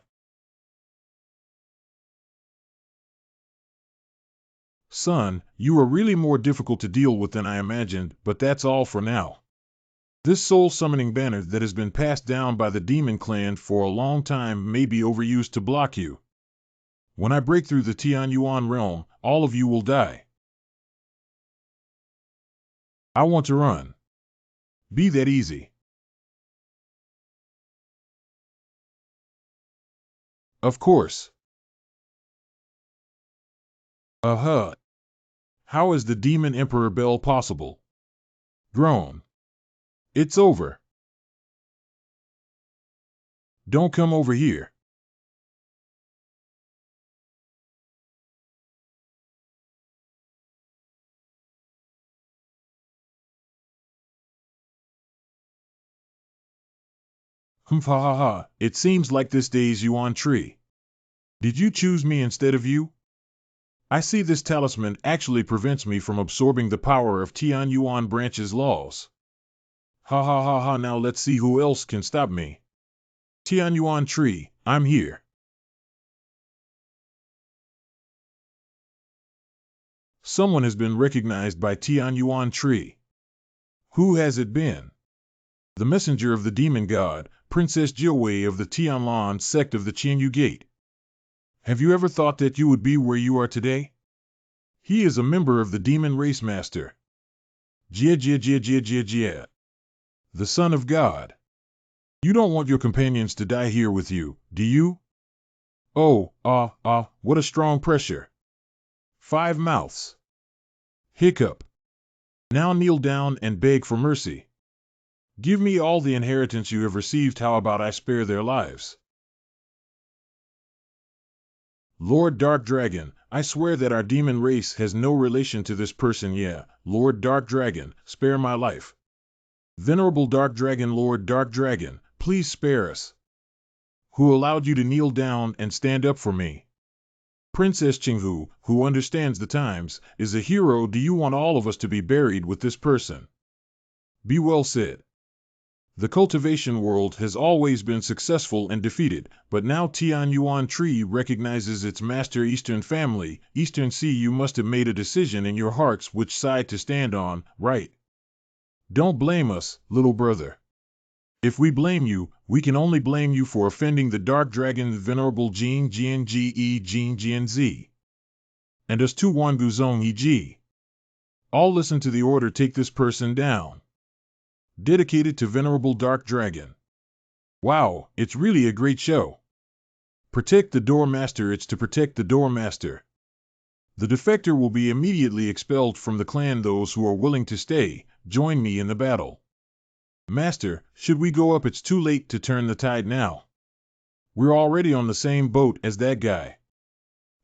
Son, you are really more difficult to deal with than I imagined, but that's all for now. This soul-summoning banner that has been passed down by the demon clan for a long time may be overused to block you. When I break through the Tianyuan realm, all of you will die. I want to run. Be that easy. Of course. Uh-huh. How is the Demon Emperor Bell possible? Groan. It's over. Don't come over here. Humph ha ha ha, it seems like this day's Yuan tree. Did you choose me instead of you? I see this talisman actually prevents me from absorbing the power of Tianyuan branch's laws. Ha ha ha ha, now let's see who else can stop me. Tianyuan tree, I'm here. Someone has been recognized by Tianyuan tree. Who has it been? The messenger of the demon god, Princess Jiawei of the Tianlan sect of the Qianyu Gate. Have you ever thought that you would be where you are today? He is a member of the demon race master. Jia. The son of God. You don't want your companions to die here with you, do you? Oh, what a strong pressure. 5 mouths. Hiccup. Now kneel down and beg for mercy. Give me all the inheritance you have received, how about I spare their lives? Lord Dark Dragon, I swear that our demon race has no relation to this person. Yeah, Lord Dark Dragon, spare my life. Venerable Dark Dragon, Lord Dark Dragon, please spare us. Who allowed you to kneel down and stand up for me? Princess Qinghu, who understands the times, is a hero. Do you want all of us to be buried with this person? Be well said. The cultivation world has always been successful and defeated, but now Tianyuan Tree recognizes its master Eastern family. Eastern Sea, you must have made a decision in your hearts which side to stand on, right? Don't blame us, little brother. If we blame you, we can only blame you for offending the Dark Dragon Venerable Jin Jian Jian. And us too, Wangu Zong Yi. All listen to the order, take this person down. Dedicated to Venerable Dark Dragon. Wow, it's really a great show. Protect the Doormaster, it's to protect the Doormaster. The defector will be immediately expelled from the clan. Those who are willing to stay, join me in the battle. Master, should we go up? It's too late to turn the tide now. We're already on the same boat as that guy.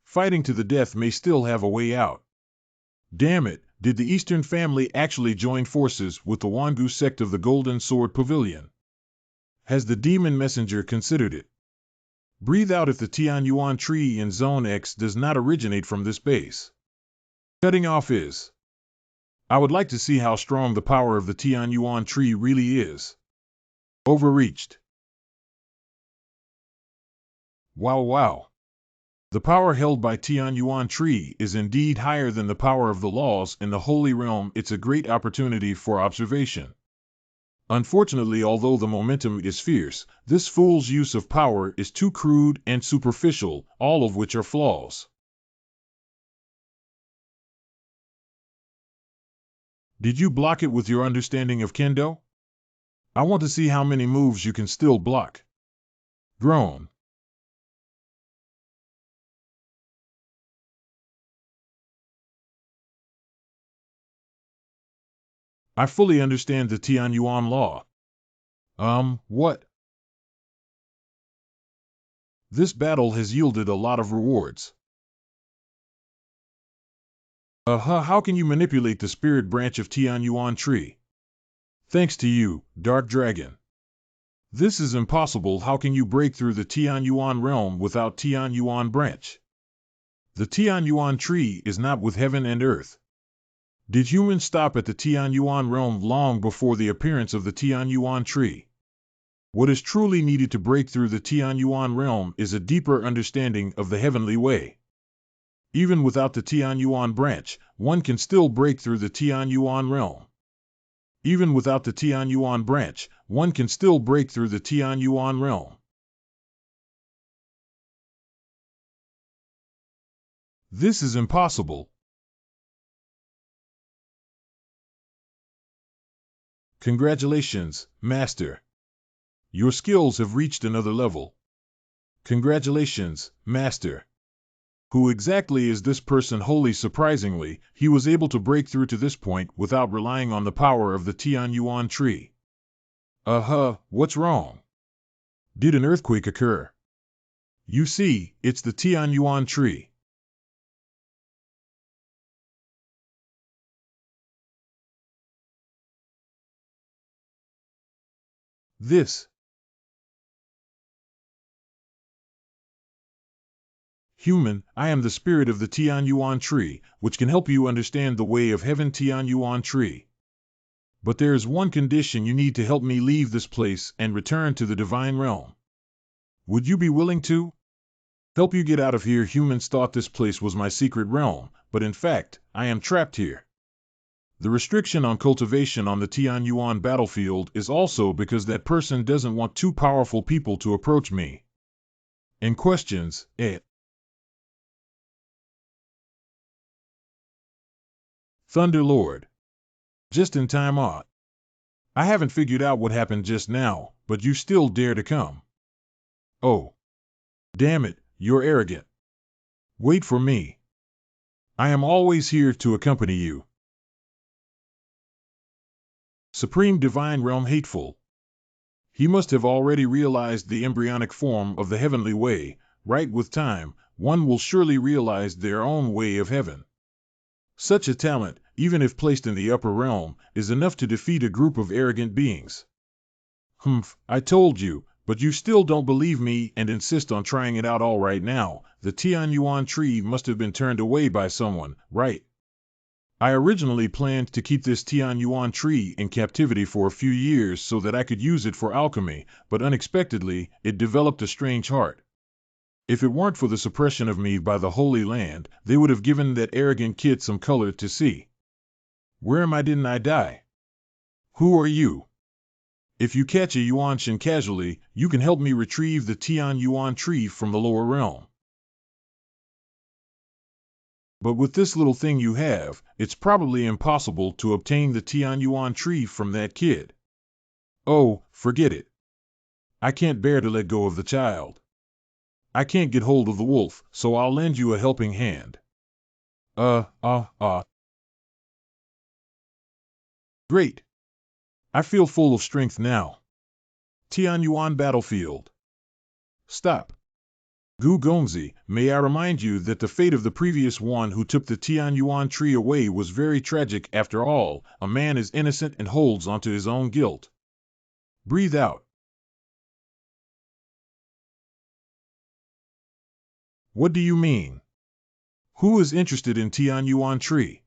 Fighting to the death may still have a way out. Damn it, did the Eastern family actually join forces with the Wangu sect of the Golden Sword Pavilion? Has the demon messenger considered it? Breathe out. If the Tianyuan tree in Zone X does not originate from this base. Cutting off is I would like to see how strong the power of the Tianyuan tree really is. Overreached. Wow, wow. The power held by Tianyuan tree is indeed higher than the power of the laws in the Holy Realm. It's a great opportunity for observation. Unfortunately, although the momentum is fierce, this fool's use of power is too crude and superficial, all of which are flaws. Did you block it with your understanding of Kendo? I want to see how many moves you can still block. Groan. I fully understand the Tianyuan law. What? This battle has yielded a lot of rewards. How can you manipulate the spirit branch of Tianyuan tree? Thanks to you, Dark Dragon. This is impossible. How can you break through the Tianyuan realm without Tianyuan branch? The Tianyuan tree is not with heaven and earth. Did humans stop at the Tianyuan realm long before the appearance of the Tianyuan tree? What is truly needed to break through the Tianyuan realm is a deeper understanding of the heavenly way. Even without the Tianyuan branch, one can still break through the Tianyuan realm. Even without the Tianyuan branch, one can still break through the Tianyuan realm. This is impossible. Congratulations, Master. Your skills have reached another level. Congratulations, Master. Who exactly is this person? Wholly surprisingly, he was able to break through to this point without relying on the power of the Tianyuan tree. What's wrong? Did an earthquake occur? You see, it's the Tianyuan tree. This. Human, I am the spirit of the Tianyuan tree, which can help you understand the way of heaven. Tianyuan tree. But there is one condition. You need to help me leave this place and return to the divine realm. Would you be willing to? Help you get out of here. Humans thought this place was my secret realm, but in fact, I am trapped here. The restriction on cultivation on the Tianyuan battlefield is also because that person doesn't want two powerful people to approach me. And questions, Thunder Lord. Just in time, I haven't figured out what happened just now, but you still dare to come. Oh. Damn it, you're arrogant. Wait for me. I am always here to accompany you. Supreme Divine Realm Hateful. He must have already realized the embryonic form of the heavenly way, right? With time, one will surely realize their own way of heaven. Such a talent, even if placed in the upper realm, is enough to defeat a group of arrogant beings. I told you, but you still don't believe me and insist on trying it out. All right, now, the Tianyuan tree must have been turned away by someone, right? I originally planned to keep this Tianyuan tree in captivity for a few years so that I could use it for alchemy, but unexpectedly, it developed a strange heart. If it weren't for the suppression of me by the Holy Land, they would have given that arrogant kid some color to see. Where am I? Didn't I die? Who are you? If you catch a Yuanshan casually, you can help me retrieve the Tianyuan tree from the lower realm. But with this little thing you have, it's probably impossible to obtain the Tianyuan tree from that kid. Oh, forget it. I can't bear to let go of the child. I can't get hold of the wolf, so I'll lend you a helping hand. Great. I feel full of strength now. Tianyuan battlefield. Stop. Gu Gongzi, may I remind you that the fate of the previous one who took the Tianyuan tree away was very tragic. After all, a man is innocent and holds onto his own guilt. Breathe out. What do you mean? Who is interested in Tianyuan tree?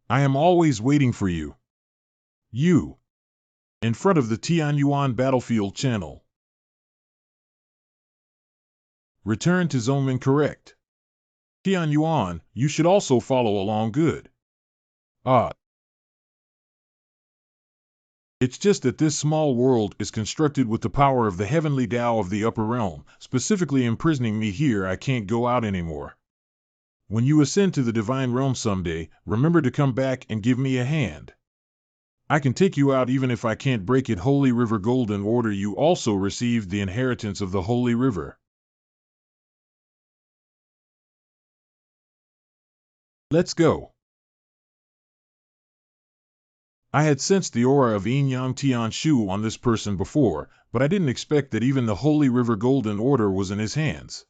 I am always waiting for you. You. In front of the Tianyuan battlefield channel. Return to zone incorrect. Tianyuan, you should also follow along good. Ah. It's just that this small world is constructed with the power of the heavenly Tao of the upper realm, specifically imprisoning me here. I can't go out anymore. When you ascend to the divine realm someday, remember to come back and give me a hand. I can take you out even if I can't break it. Holy River Golden Order. You also received the inheritance of the Holy River. Let's go. I had sensed the aura of Yin Yang Tian Shu on this person before, but I didn't expect that even the Holy River Golden Order was in his hands.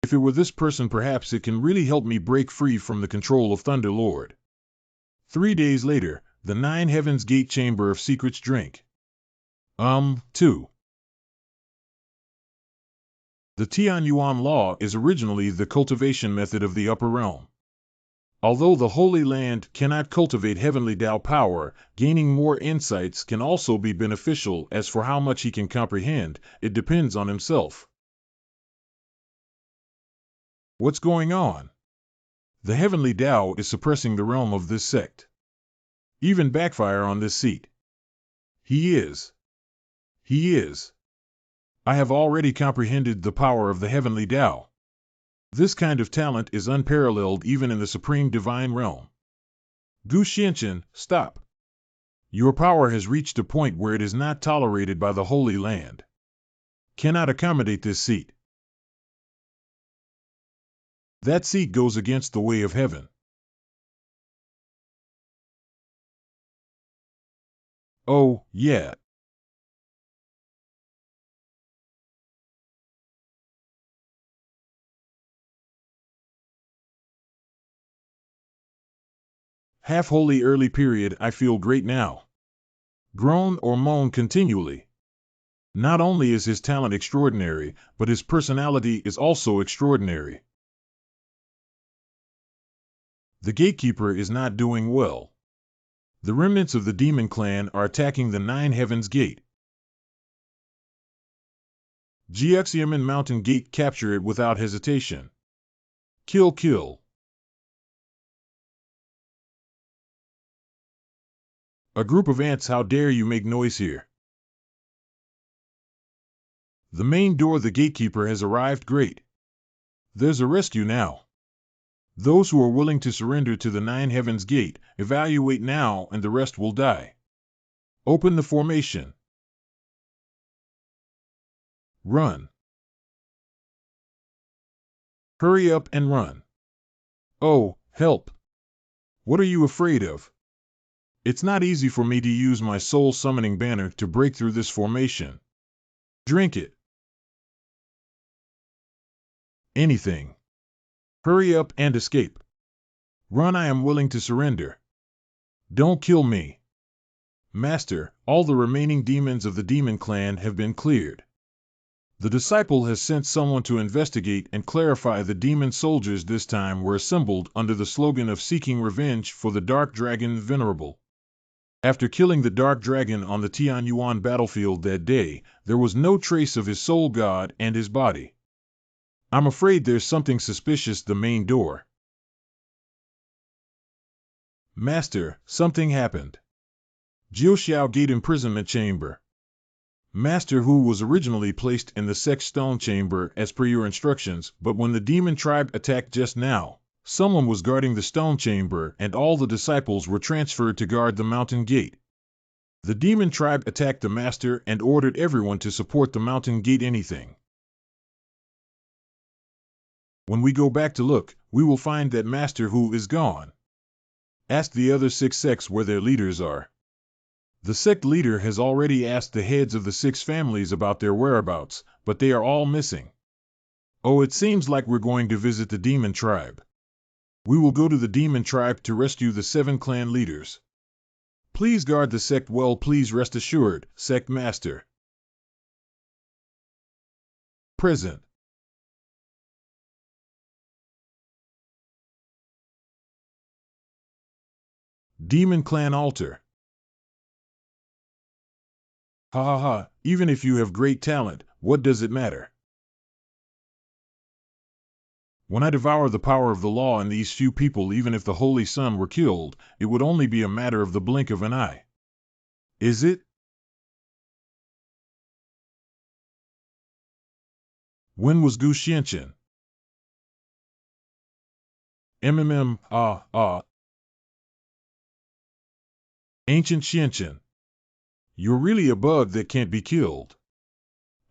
If it were this person, perhaps it can really help me break free from the control of Thunder Lord. 3 days later, the Nine Heavens Gate Chamber of Secrets drink. 2. The Tianyuan law is originally the cultivation method of the upper realm. Although the Holy Land cannot cultivate heavenly Tao power, gaining more insights can also be beneficial. As for how much he can comprehend, it depends on himself. What's going on? The heavenly Tao is suppressing the realm of this sect. Even backfire on this seat. He is. I have already comprehended the power of the heavenly Tao. This kind of talent is unparalleled even in the supreme divine realm. Gu Xianchen, stop. Your power has reached a point where it is not tolerated by the Holy Land. Cannot accommodate this seat. That seat goes against the way of heaven. Oh, yeah. Half-holy early period. I feel great now. Groan or moan continually. Not only is his talent extraordinary, but his personality is also extraordinary. The gatekeeper is not doing well. The remnants of the demon clan are attacking the Nine Heavens Gate. Jiuxiamen Mountain Gate. Capture it without hesitation. Kill. A group of ants. How dare you make noise here? The main door. The gatekeeper has arrived. Great. There's a rescue now. Those who are willing to surrender to the Nine Heavens Gate, evaluate now and the rest will die. Open the formation. Run. Hurry up and run. Oh, help. What are you afraid of? It's not easy for me to use my soul summoning banner to break through this formation. Drink it. Anything. Hurry up and escape. Run. I am willing to surrender. Don't kill me. Master, all the remaining demons of the demon clan have been cleared. The disciple has sent someone to investigate and clarify. The demon soldiers this time were assembled under the slogan of seeking revenge for the Dark Dragon Venerable. After killing the Dark Dragon on the Tianyuan battlefield that day, there was no trace of his soul god and his body. I'm afraid there's something suspicious. The main door. Master, something happened. Jiuxiao Gate Imprisonment Chamber. Master, who was originally placed in the Sex Stone Chamber as per your instructions, but when the demon tribe attacked just now, someone was guarding the stone chamber and all the disciples were transferred to guard the mountain gate. The demon tribe attacked the master and ordered everyone to support the mountain gate. Anything. When we go back to look, we will find that Master Who is gone. Ask the other 6 sects where their leaders are. The sect leader has already asked the heads of the 6 families about their whereabouts, but they are all missing. Oh, it seems like we're going to visit the demon tribe. We will go to the demon tribe to rescue the 7 clan leaders. Please guard the sect well. Please rest assured, sect master. Present. Demon Clan Altar. Ha ha ha, even if you have great talent, what does it matter? When I devour the power of the law in these few people, even if the Holy Son were killed, it would only be a matter of the blink of an eye. Is it? When was Gu Xianqian? Ancient Xianqian. You're really a bug that can't be killed.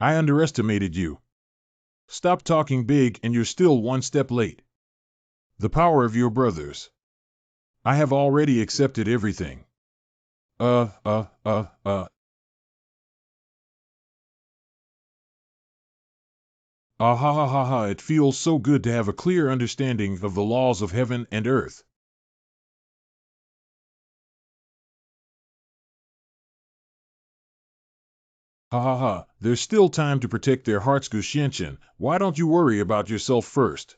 I underestimated you. Stop talking big and you're still one step late. The power of your brothers. I have already accepted everything. Ah ha ha ha ha, it feels so good to have a clear understanding of the laws of heaven and earth. Ha ha ha, there's still time to protect their hearts, Gu Xianqian. Why don't you worry about yourself first?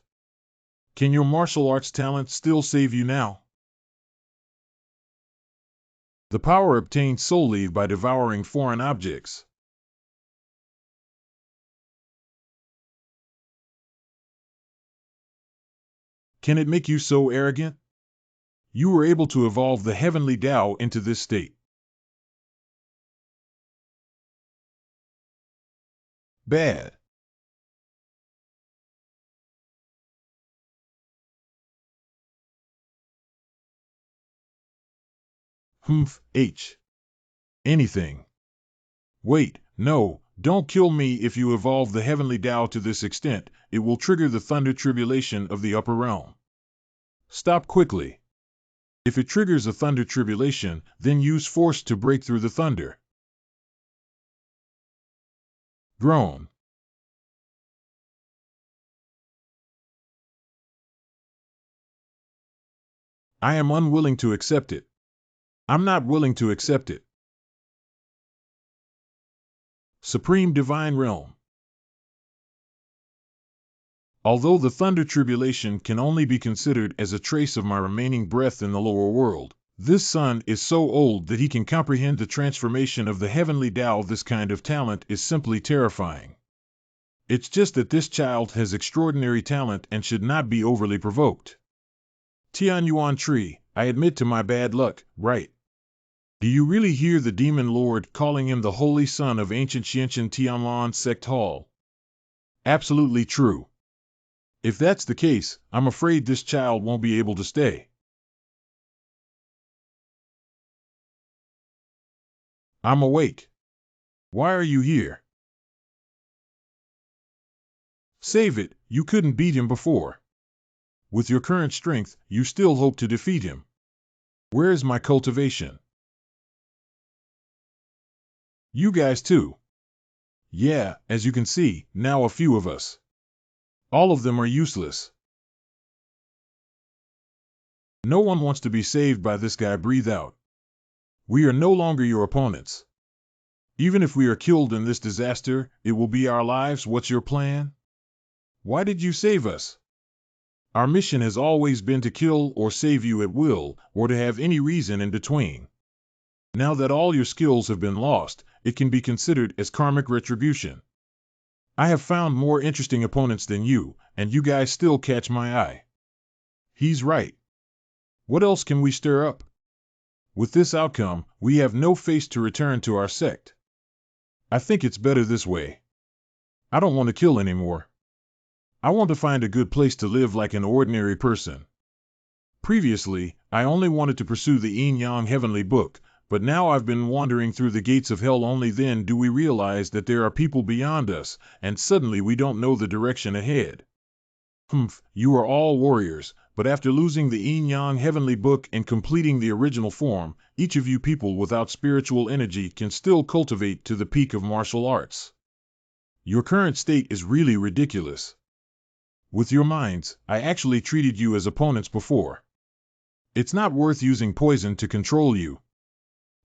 Can your martial arts talent still save you now? The power obtained solely by devouring foreign objects. Can it make you so arrogant? You were able to evolve the heavenly Tao into this state. Bad. Anything. Wait, no, don't kill me. If you evolve the heavenly Tao to this extent, it will trigger the thunder tribulation of the upper realm. Stop quickly. If it triggers a thunder tribulation, then use force to break through the thunder. Groan. I am unwilling to accept it. I'm not willing to accept it. Supreme Divine Realm. Although the thunder tribulation can only be considered as a trace of my remaining breath in the lower world, this son is so old that he can comprehend the transformation of the heavenly Tao. This kind of talent is simply terrifying. It's just that this child has extraordinary talent and should not be overly provoked. Tianyuan Tree, I admit to my bad luck, right? Do you really hear the Demon Lord calling him the Holy Son of Ancient Xianqian Tianlan Sect Hall? Absolutely true. If that's the case, I'm afraid this child won't be able to stay. I'm awake. Why are you here? Save it, you couldn't beat him before. With your current strength, you still hope to defeat him. Where is my cultivation? You guys too. Yeah, as you can see, now a few of us. All of them are useless. No one wants to be saved by this guy. Breathe out. We are no longer your opponents. Even if we are killed in this disaster, it will be our lives. What's your plan? Why did you save us? Our mission has always been to kill or save you at will, or to have any reason in between. Now that all your skills have been lost, it can be considered as karmic retribution. I have found more interesting opponents than you, and you guys still catch my eye. He's right. What else can we stir up? With this outcome, we have no face to return to our sect. I think it's better this way. I don't want to kill anymore. I want to find a good place to live like an ordinary person. Previously, I only wanted to pursue the Yin-Yang Heavenly Book, but now I've been wandering through the gates of hell. Only then do we realize that there are people beyond us, and suddenly we don't know the direction ahead. You are all warriors, but after losing the Yin-Yang Heavenly Book and completing the original form, each of you people without spiritual energy can still cultivate to the peak of martial arts. Your current state is really ridiculous. With your minds, I actually treated you as opponents before. It's not worth using poison to control you.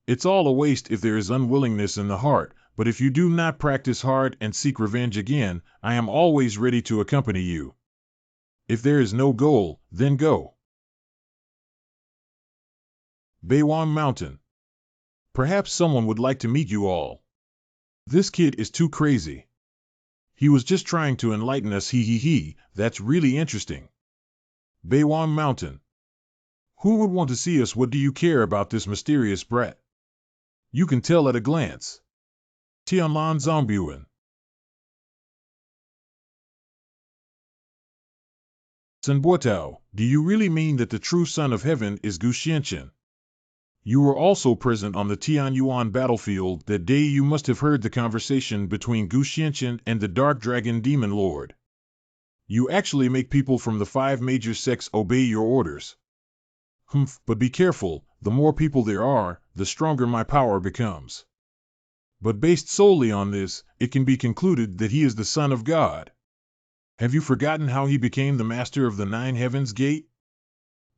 It's all a waste if there is unwillingness in the heart, but if you do not practice hard and seek revenge again, I am always ready to accompany you. If there is no goal, then go. Beiwang Mountain. Perhaps someone would like to meet you all. This kid is too crazy. He was just trying to enlighten us, he, that's really interesting. Beiwang Mountain. Who would want to see us? What do you care about this mysterious brat? You can tell at a glance. Tianlan Zongbuan. Sanbuotao, do you really mean that the true son of heaven is Gu Xianqian? You were also present on the Tianyuan battlefield that day. You must have heard the conversation between Gu Xianqian and the Dark Dragon Demon Lord. You actually make people from the 5 major sects obey your orders. But be careful, the more people there are, the stronger my power becomes. But based solely on this, it can be concluded that he is the Son of God. Have you forgotten how he became the master of the 9 Heavens Gate?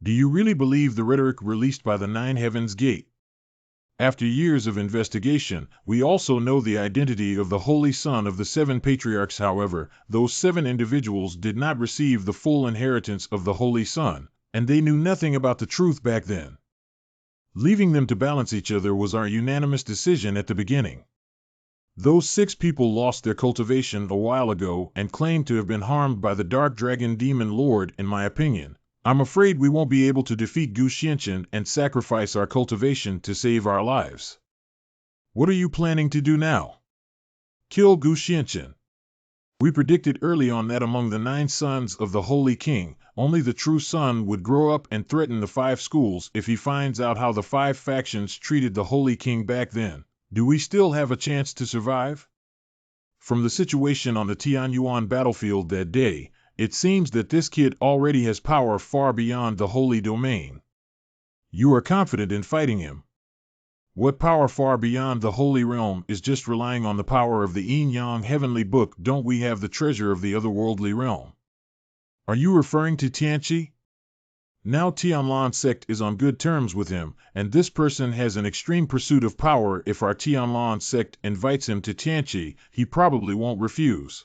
Do you really believe the rhetoric released by the 9 Heavens Gate? After years of investigation, we also know the identity of the Holy Son of the 7 Patriarchs. However, those 7 individuals did not receive the full inheritance of the Holy Son, and they knew nothing about the truth back then. Leaving them to balance each other was our unanimous decision at the beginning. Those 6 people lost their cultivation a while ago and claim to have been harmed by the Dark Dragon Demon Lord. In my opinion, I'm afraid we won't be able to defeat Gu Xianqian and sacrifice our cultivation to save our lives. What are you planning to do now? Kill Gu Xianqian. We predicted early on that among the 9 sons of the Holy King, only the true son would grow up and threaten the 5 schools. If he finds out how the 5 factions treated the Holy King back then, do we still have a chance to survive? From the situation on the Tianyuan battlefield that day, it seems that this kid already has power far beyond the holy domain. You are confident in fighting him. What power far beyond the holy realm is just relying on the power of the Yin-Yang heavenly book? Don't we have the treasure of the otherworldly realm? Are you referring to Tianqi? Now Tianlan sect is on good terms with him, and this person has an extreme pursuit of power. If our Tianlan sect invites him to Tianqi, he probably won't refuse.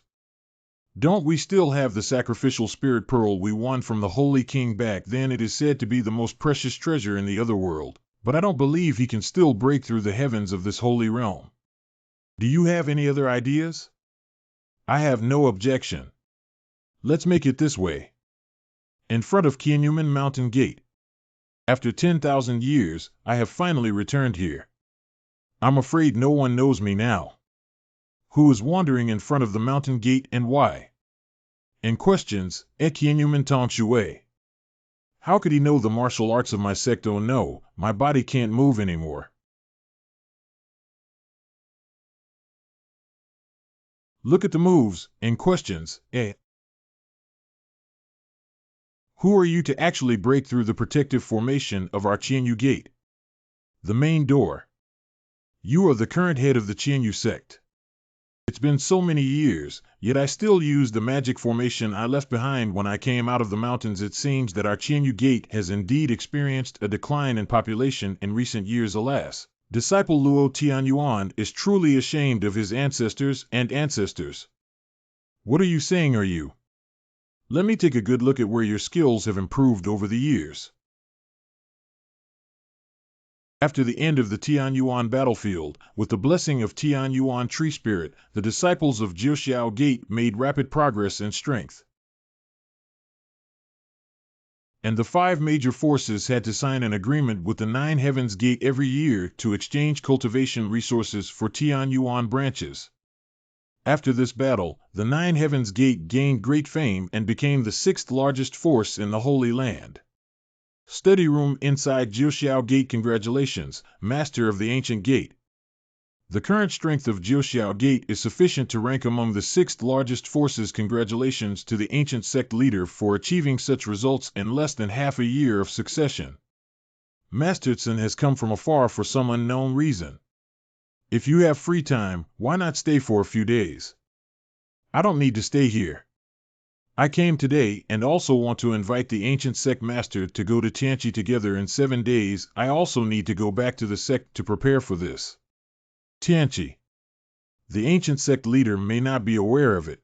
Don't we still have the sacrificial spirit pearl we won from the Holy King back then? It is said to be the most precious treasure in the otherworld, but I don't believe he can still break through the heavens of this holy realm. Do you have any other ideas? I have no objection. Let's make it this way. In front of Qianyumen Mountain Gate. After 10,000 years, I have finally returned here. I'm afraid no one knows me now. Who is wandering in front of the mountain gate and why? In questions, Qianyumen Tong Shui. How could he know the martial arts of my sect? Oh no, my body can't move anymore. Look at the moves, in questions, Who are you to actually break through the protective formation of our Qianyu Gate? The main door. You are the current head of the Qianyu sect. It's been so many years, yet I still use the magic formation I left behind when I came out of the mountains. It seems that our Qianyu Gate has indeed experienced a decline in population in recent years. Alas, disciple Luo Tianyuan is truly ashamed of his ancestors and ancestors. What are you saying? Are you? Let me take a good look at where your skills have improved over the years. After the end of the Tianyuan battlefield, with the blessing of Tianyuan Tree Spirit, the disciples of Jiuxiao Gate made rapid progress in strength. And the 5 major forces had to sign an agreement with the 9 Heavens Gate every year to exchange cultivation resources for Tianyuan branches. After this battle, the 9 Heavens Gate gained great fame and became the 6th largest force in the Holy Land. Study room inside Jiuxiao Gate. Congratulations, Master of the Ancient Gate. The current strength of Jiuxiao Gate is sufficient to rank among the 6th largest forces. Congratulations to the ancient sect leader for achieving such results in less than half a year of succession. Master Tsun has come from afar for some unknown reason. If you have free time, why not stay for a few days? I don't need to stay here. I came today and also want to invite the ancient sect master to go to Tianqi together in 7 days. I also need to go back to the sect to prepare for this. Tianqi. The ancient sect leader may not be aware of it.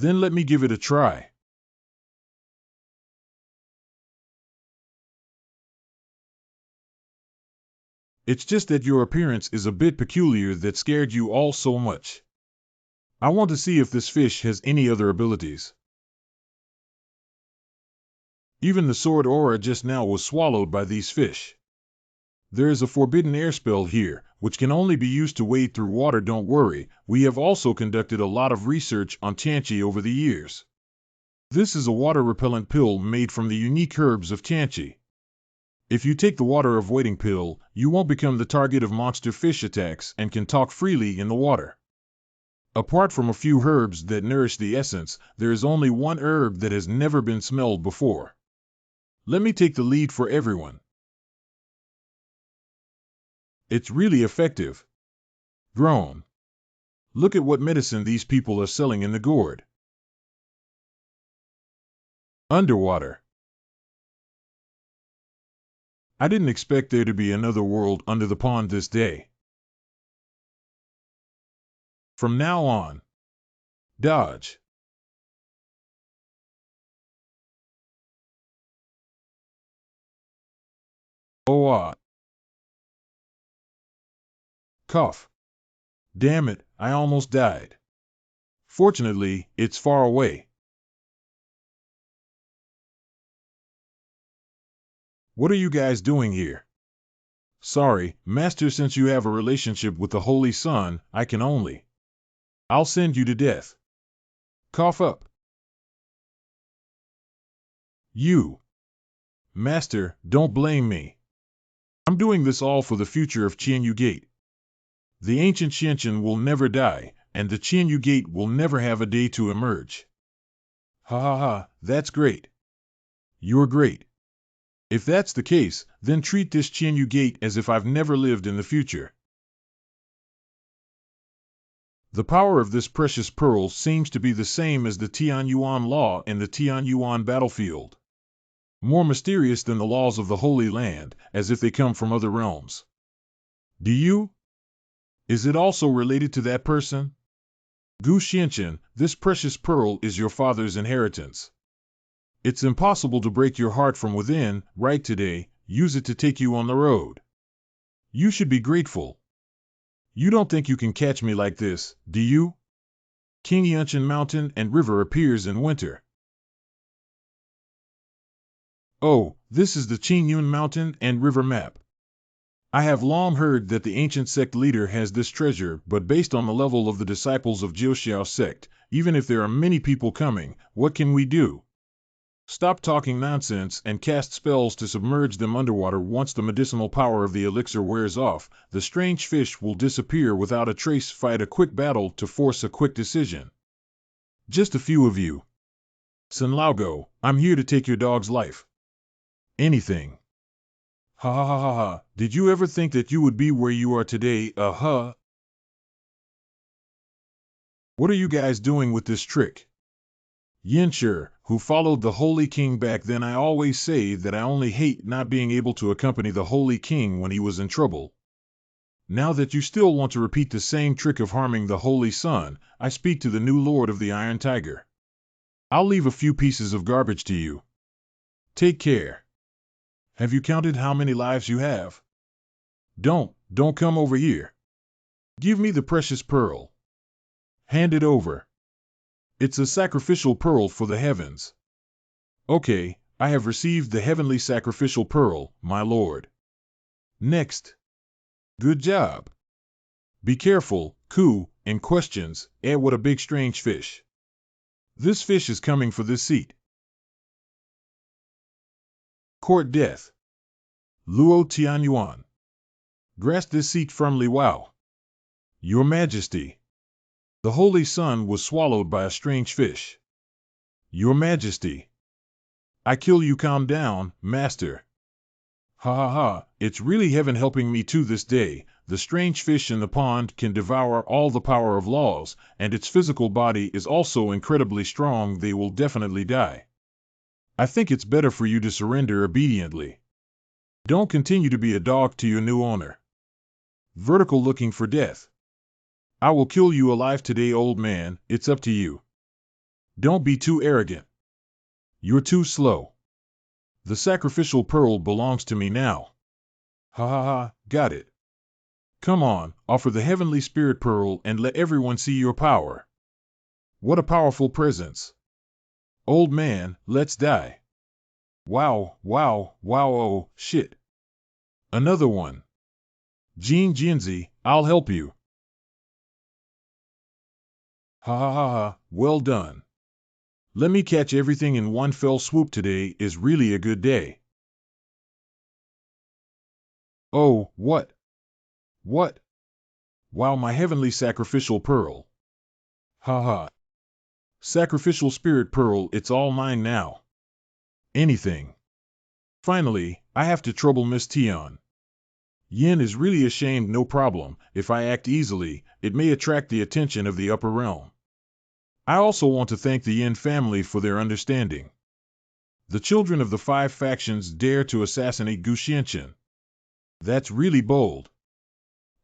Then let me give it a try. It's just that your appearance is a bit peculiar that scared you all so much. I want to see if this fish has any other abilities. Even the sword aura just now was swallowed by these fish. There is a forbidden air spell here, which can only be used to wade through water. Don't worry, we have also conducted a lot of research on Tianqi over the years. This is a water-repellent pill made from the unique herbs of Tianqi. If you take the water-avoiding pill, you won't become the target of monster fish attacks and can talk freely in the water. Apart from a few herbs that nourish the essence, there is only one herb that has never been smelled before. Let me take the lead for everyone. It's really effective. Grown. Look at what medicine these people are selling in the gourd. Underwater. I didn't expect there to be another world under the pond this day. From now on, dodge. Oh, cough. Damn it, I almost died. Fortunately, it's far away. What are you guys doing here? Sorry, Master, since you have a relationship with the Holy Sun, I can only. I'll send you to death. Cough up. You. Master, don't blame me. I'm doing this all for the future of Qianyu Gate. The ancient Xianqian will never die, and the Qianyu Gate will never have a day to emerge. Ha ha ha, that's great. You're great. If that's the case, then treat this Qianyu Gate as if I've never lived in the future. The power of this precious pearl seems to be the same as the Tianyuan law in the Tianyuan battlefield. More mysterious than the laws of the Holy Land, as if they come from other realms. Do you? Is it also related to that person? Gu Xianqian, this precious pearl is your father's inheritance. It's impossible to break your heart from within, right today, use it to take you on the road. You should be grateful. You don't think you can catch me like this, do you? King Yunqian Mountain and River appears in winter. Oh, this is the Qingyun Mountain and River map. I have long heard that the ancient sect leader has this treasure, but based on the level of the disciples of Jiuxiao sect, even if there are many people coming, what can we do? Stop talking nonsense and cast spells to submerge them underwater. Once the medicinal power of the elixir wears off, the strange fish will disappear without a trace. Fight a quick battle to force a quick decision. Just a few of you. Sun Laogo, I'm here to take your dog's life. Anything. Ha ha ha ha ha, did you ever think that you would be where you are today? What are you guys doing with this trick? Yinshi, who followed the Holy King back then. I always say that I only hate not being able to accompany the Holy King when he was in trouble. Now that you still want to repeat the same trick of harming the Holy Sun, I speak to the new Lord of the Iron Tiger. I'll leave a few pieces of garbage to you. Take care. Have you counted how many lives you have? Don't come over here. Give me the precious pearl. Hand it over. It's a sacrificial pearl for the heavens. Okay, I have received the heavenly sacrificial pearl, my lord. Next. Good job. Be careful, Ku, in questions. What a big strange fish. This fish is coming for this seat. Court death. Luo Tianyuan. Grasp this seat firmly. Wow. Your Majesty. The Holy Sun was swallowed by a strange fish. Your Majesty. I kill you. Calm down, Master. Ha ha ha, it's really heaven helping me to this day. The strange fish in the pond can devour all the power of laws, and its physical body is also incredibly strong. They will definitely die. I think it's better for you to surrender obediently. Don't continue to be a dog to your new owner. Vertical looking for death. I will kill you alive today, old man. It's up to you. Don't be too arrogant. You're too slow. The sacrificial pearl belongs to me now. Ha ha ha, got it. Come on, offer the heavenly spirit pearl and let everyone see your power. What a powerful presence. Old man, let's die. Wow, wow, wow, oh, shit. Another one. Gene Jinzi, I'll help you. Ha ha ha ha, well done. Let me catch everything in one fell swoop. Today is really a good day. Oh, what? What? Wow, my heavenly sacrificial pearl. Ha ha. Sacrificial spirit pearl, it's all mine now. Anything. Finally, I have to trouble Miss Tion. Yin is really ashamed, no problem. If I act easily, it may attract the attention of the upper realm. I also want to thank the Yin family for their understanding. The children of the 5 factions dare to assassinate Gu Xianqian. That's really bold.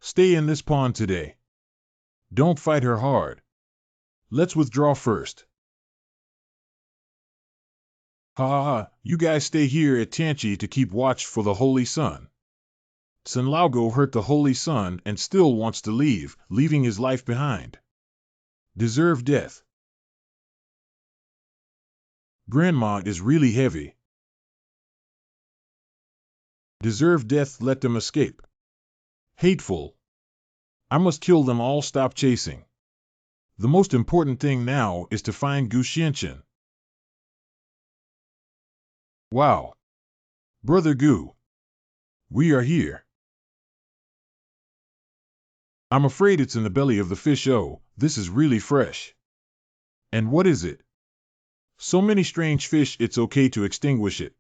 Stay in this pawn today. Don't fight her hard. Let's withdraw first. Ha ha ha, you guys stay here at Tianqi to keep watch for the Holy Sun. Sun Laogo hurt the Holy Sun and still wants to leave, leaving his life behind. Deserve death. Grandma is really heavy. Deserve death, let them escape. Hateful. I must kill them all, stop chasing. The most important thing now is to find Gu Xianqian. Wow. Brother Gu. We are here. I'm afraid it's in the belly of the fish. Oh, this is really fresh. And what is it? So many strange fish, it's okay to extinguish it.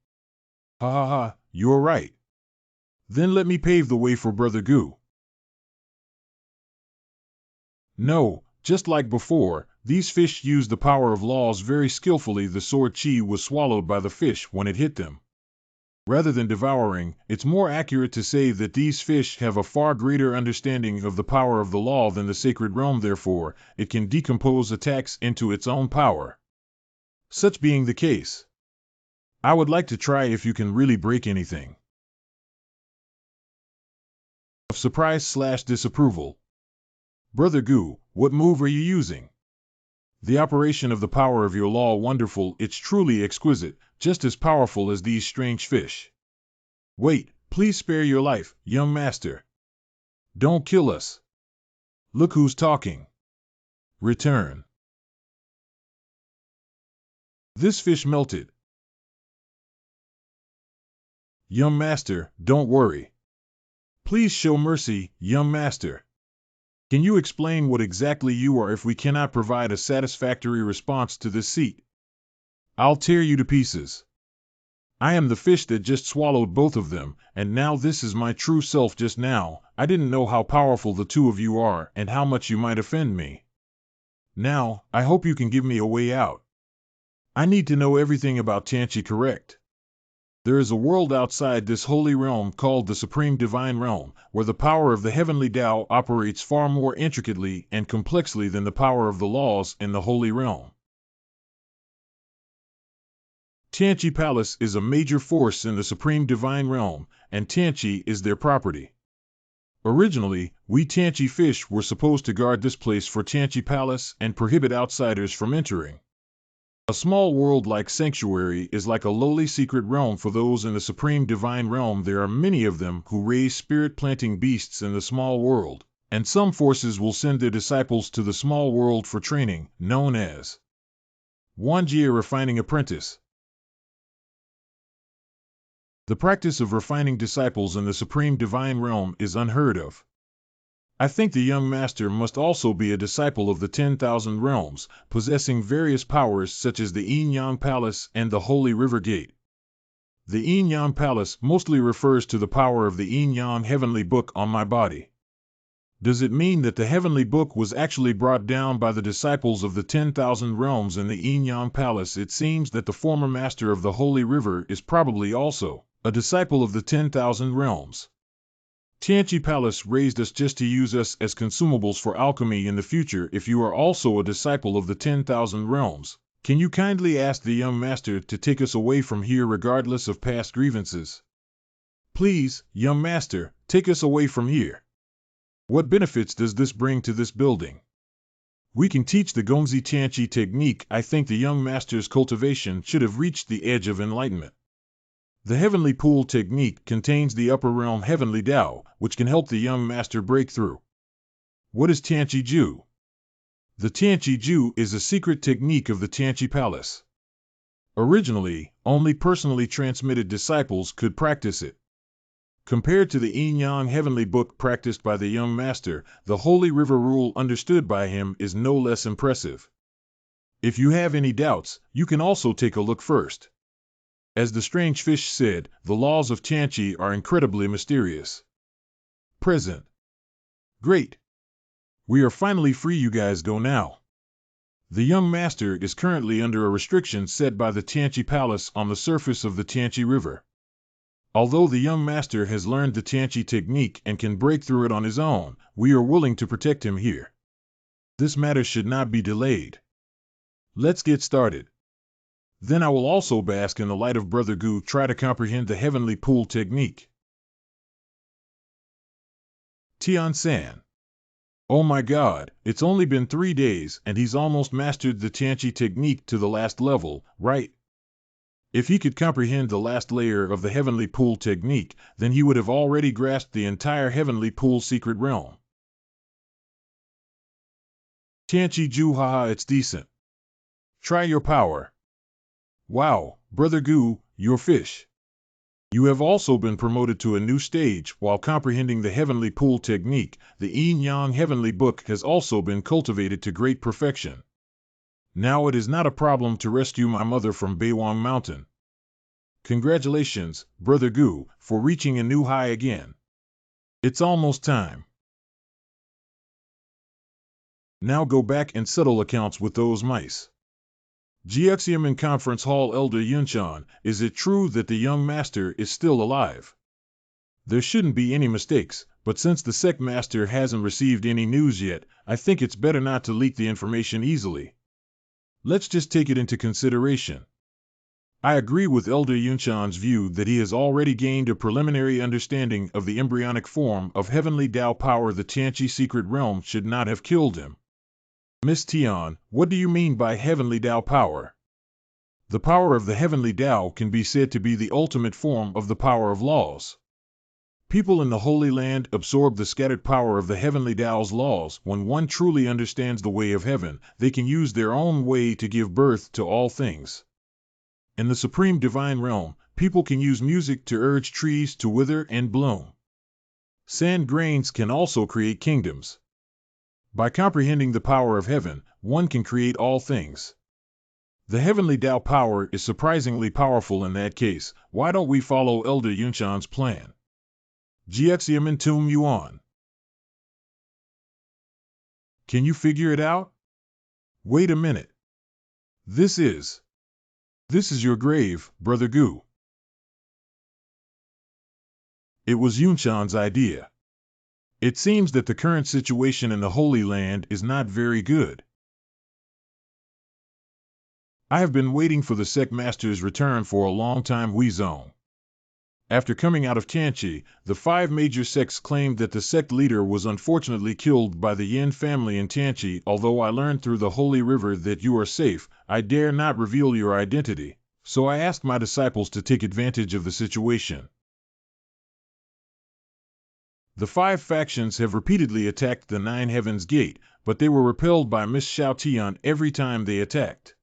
Ha ha ha, you're right. Then let me pave the way for Brother Gu. No, just like before, these fish use the power of laws very skillfully. The sword chi was swallowed by the fish when it hit them. Rather than devouring, it's more accurate to say that these fish have a far greater understanding of the power of the law than the sacred realm, therefore, it can decompose attacks into its own power. Such being the case, I would like to try if you can really break anything. Of surprise/disapproval. Brother Gu, what move are you using? The operation of the power of your law, wonderful, it's truly exquisite, just as powerful as these strange fish. Wait, please spare your life, young master. Don't kill us. Look who's talking. Return. This fish melted. Young master, don't worry. Please show mercy, young master. Can you explain what exactly you are? If we cannot provide a satisfactory response to this seat, I'll tear you to pieces. I am the fish that just swallowed both of them, and now this is my true self. Just now, I didn't know how powerful the two of you are and how much you might offend me. Now, I hope you can give me a way out. I need to know everything about Tianqi, correct? There is a world outside this holy realm called the Supreme Divine Realm, where the power of the heavenly Tao operates far more intricately and complexly than the power of the laws in the holy realm. Tianqi Palace is a major force in the Supreme Divine Realm, and Tianqi is their property. Originally, we Tianqi fish were supposed to guard this place for Tianqi Palace and prohibit outsiders from entering. A small world-like sanctuary is like a lowly secret realm for those in the Supreme Divine Realm. There are many of them who raise spirit-planting beasts in the small world, and some forces will send their disciples to the small world for training, known as Wanjie, refining apprentice. The practice of refining disciples in the Supreme Divine Realm is unheard of. I think the young master must also be a disciple of the 10,000 realms, possessing various powers such as the Yin Yang Palace and the Holy River Gate. The Yin Yang Palace mostly refers to the power of the Yin Yang Heavenly Book on my body. Does it mean that the Heavenly Book was actually brought down by the disciples of the 10,000 realms in the Yin Yang Palace? It seems that the former master of the Holy River is probably also a disciple of the 10,000 realms. Tianqi Palace raised us just to use us as consumables for alchemy in the future. If you are also a disciple of the 10,000 realms, Can you kindly ask the young master to take us away from here regardless of past grievances? Please, young master, take us away from here. What benefits does this bring to this building? We can teach the Gongzi Tianqi technique. I think the young master's cultivation should have reached the edge of enlightenment. The heavenly pool technique contains the upper realm heavenly Tao, which can help the young master break through. What is Tianqi Ju? The Tianqi Ju is a secret technique of the Tianqi Palace. Originally, only personally transmitted disciples could practice it. Compared to the Yin Yang heavenly book practiced by the young master, the Holy River rule understood by him is no less impressive. If you have any doubts, you can also take a look first. As the strange fish said, the laws of Tianqi are incredibly mysterious. Present. Great. We are finally free. You guys go now. The young master is currently under a restriction set by the Tianqi Palace on the surface of the Tianqi River. Although the young master has learned the Tianqi technique and can break through it on his own, we are willing to protect him here. This matter should not be delayed. Let's get started. Then I will also bask in the light of Brother Gu, try to comprehend the heavenly pool technique. Tian-san. Oh my God, it's only been 3 days and he's almost mastered the Tianqi technique to the last level, right? If he could comprehend the last layer of the heavenly pool technique, then he would have already grasped the entire heavenly pool secret realm. Tianqi Ju, haha, it's decent. Try your power. Wow, Brother Gu, you're fish. You have also been promoted to a new stage while comprehending the heavenly pool technique. The Yin Yang heavenly book has also been cultivated to great perfection. Now it is not a problem to rescue my mother from Beiwang Mountain. Congratulations, Brother Gu, for reaching a new high again. It's almost time. Now go back and settle accounts with those mice. Jiuxiamen Conference Hall. Elder Yunshan, is it true that the young master is still alive? There shouldn't be any mistakes, but since the sect master hasn't received any news yet, I think it's better not to leak the information easily. Let's just take it into consideration. I agree with Elder Yunshan's view that he has already gained a preliminary understanding of the embryonic form of heavenly Tao power. The Tianqi secret realm should not have killed him. Miss Tian, what do you mean by heavenly Tao power? The power of the heavenly Tao can be said to be the ultimate form of the power of laws. People in the Holy Land absorb the scattered power of the heavenly Tao's laws. When one truly understands the way of heaven, they can use their own way to give birth to all things. In the supreme divine realm, people can use music to urge trees to wither and bloom. Sand grains can also create kingdoms. By comprehending the power of heaven, one can create all things. The heavenly Tao power is surprisingly powerful in that case. Why don't we follow Elder Yunshan's plan? Jiuxiamen Tum Yuan. Can you figure it out? Wait a minute. This is your grave, Brother Gu. It was Yunshan's idea. It seems that the current situation in the Holy Land is not very good. I have been waiting for the sect master's return for a long time. Huizong. After coming out of Tianqi, the 5 major sects claimed that the sect leader was unfortunately killed by the Yin family in Tianqi. Although I learned through the Holy River that you are safe, I dare not reveal your identity, so I asked my disciples to take advantage of the situation. The 5 factions have repeatedly attacked the 9 Heavens Gate, but they were repelled by Miss Xiao Tian every time they attacked.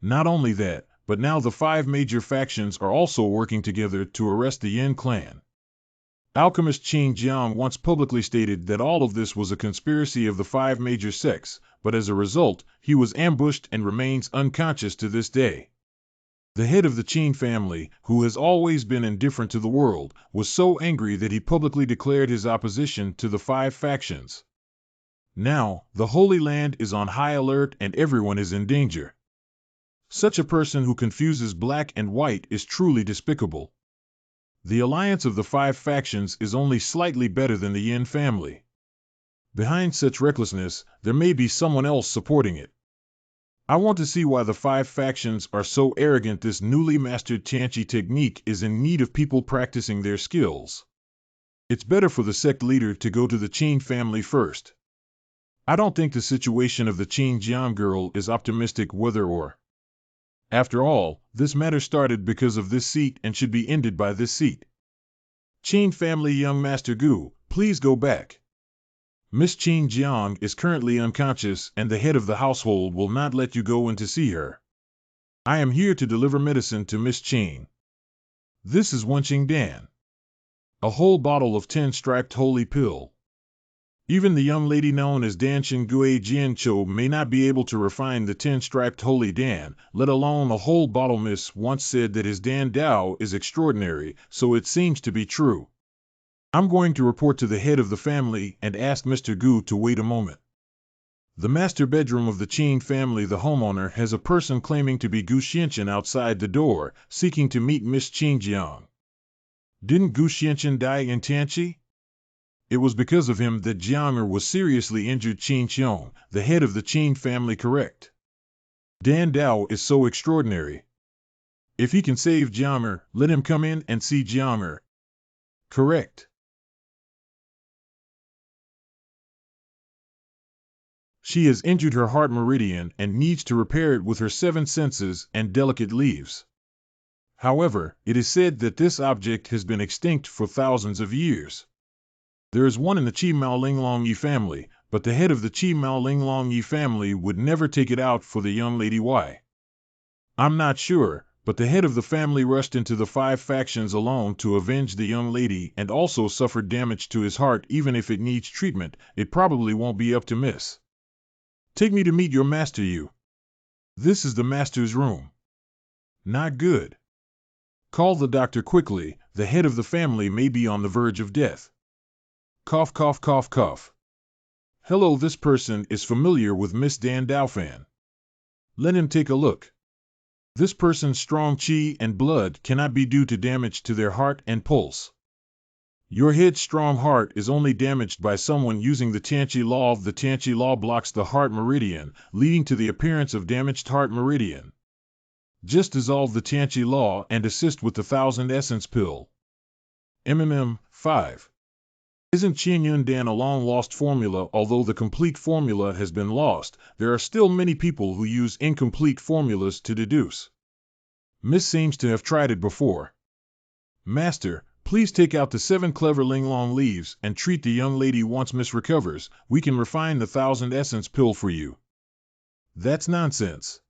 Not only that, but now the 5 major factions are also working together to arrest the Yin clan. Alchemist Qing Jiang once publicly stated that all of this was a conspiracy of the 5 major sects, but as a result, he was ambushed and remains unconscious to this day. The head of the Qin family, who has always been indifferent to the world, was so angry that he publicly declared his opposition to the 5 factions. Now, the Holy Land is on high alert and everyone is in danger. Such a person who confuses black and white is truly despicable. The alliance of the 5 factions is only slightly better than the Yin family. Behind such recklessness, there may be someone else supporting it. I want to see why the five factions are so arrogant. This newly mastered Tianqi technique is in need of people practicing their skills. It's better for the sect leader to go to the Qin family first. I don't think the situation of the Qin Jian girl is optimistic whether or. After all, this matter started because of this seat and should be ended by this seat. Qin family young Master Gu, please go back. Miss Qin Jiang is currently unconscious and the head of the household will not let you go in to see her. I am here to deliver medicine to Miss Qin. This is Wenqing Dan. A whole bottle of 10-striped holy pill. Even the young lady known as Danshin Gui Jianqiu may not be able to refine the 10-striped holy Dan, let alone a whole bottle. Miss once said that his Dan Dao is extraordinary, so it seems to be true. I'm going to report to the head of the family and ask Mr. Gu to wait a moment. The master bedroom of the Qin family. The homeowner has a person claiming to be Gu Xianqian outside the door, seeking to meet Miss Qin Jiang. Didn't Gu Xianqian die in Tianqi? It was because of him that Jianger was seriously injured. Qin Xiong, the head of the Qin family, correct. Dan Dao is so extraordinary. If he can save Jianger, let him come in and see Jianger. Correct. She has injured her heart meridian and needs to repair it with her 7 senses and delicate leaves. However, it is said that this object has been extinct for thousands of years. There is one in the Qi Mao Linglong Yi family, but the head of the Qi Mao Linglong Yi family would never take it out for the young lady. Why? I'm not sure, but the head of the family rushed into the 5 factions alone to avenge the young lady and also suffered damage to his heart. Even if it needs treatment, it probably won't be up to Miss. Take me to meet your master. You. This is the master's room. Not good. Call the doctor quickly. The head of the family may be on the verge of death. Cough, cough, cough, cough. Hello, this person is familiar with Miss Dan Daofan. Let him take a look. This person's strong qi and blood cannot be due to damage to their heart and pulse. Your head's strong heart is only damaged by someone using the Tianqi law. The Tianqi law blocks the heart meridian, leading to the appearance of damaged heart meridian. Just dissolve the Tianqi law and assist with the 1000 essence pill. 5. Isn't Qianyun Dan a long-lost formula? Although the complete formula has been lost, there are still many people who use incomplete formulas to deduce. Miss seems to have tried it before. Master, please take out the 7 clever Linglong leaves and treat the young lady. Once Miss recovers, we can refine the 1000 essence pill for you. That's nonsense.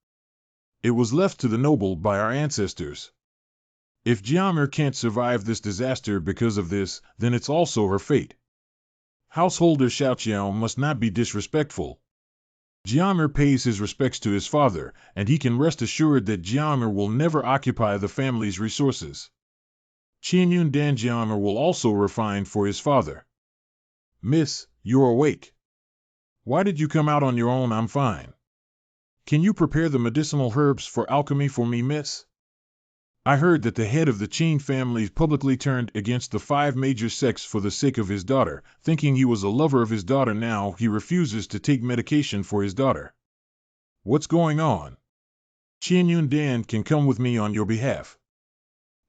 It was left to the noble by our ancestors. If Jianger can't survive this disaster because of this, then it's also her fate. Householder Xiaoqiao must not be disrespectful. Jianger pays his respects to his father, and he can rest assured that Jianger will never occupy the family's resources. Qianyun Dan Jianger will also refine for his father. Miss, you're awake. Why did you come out on your own? I'm fine. Can you prepare the medicinal herbs for alchemy for me, Miss? I heard that the head of the Qin family publicly turned against the 5 major sects for the sake of his daughter, thinking he was a lover of his daughter. Now he refuses to take medication for his daughter. What's going on? Qianyun Dan can come with me on your behalf.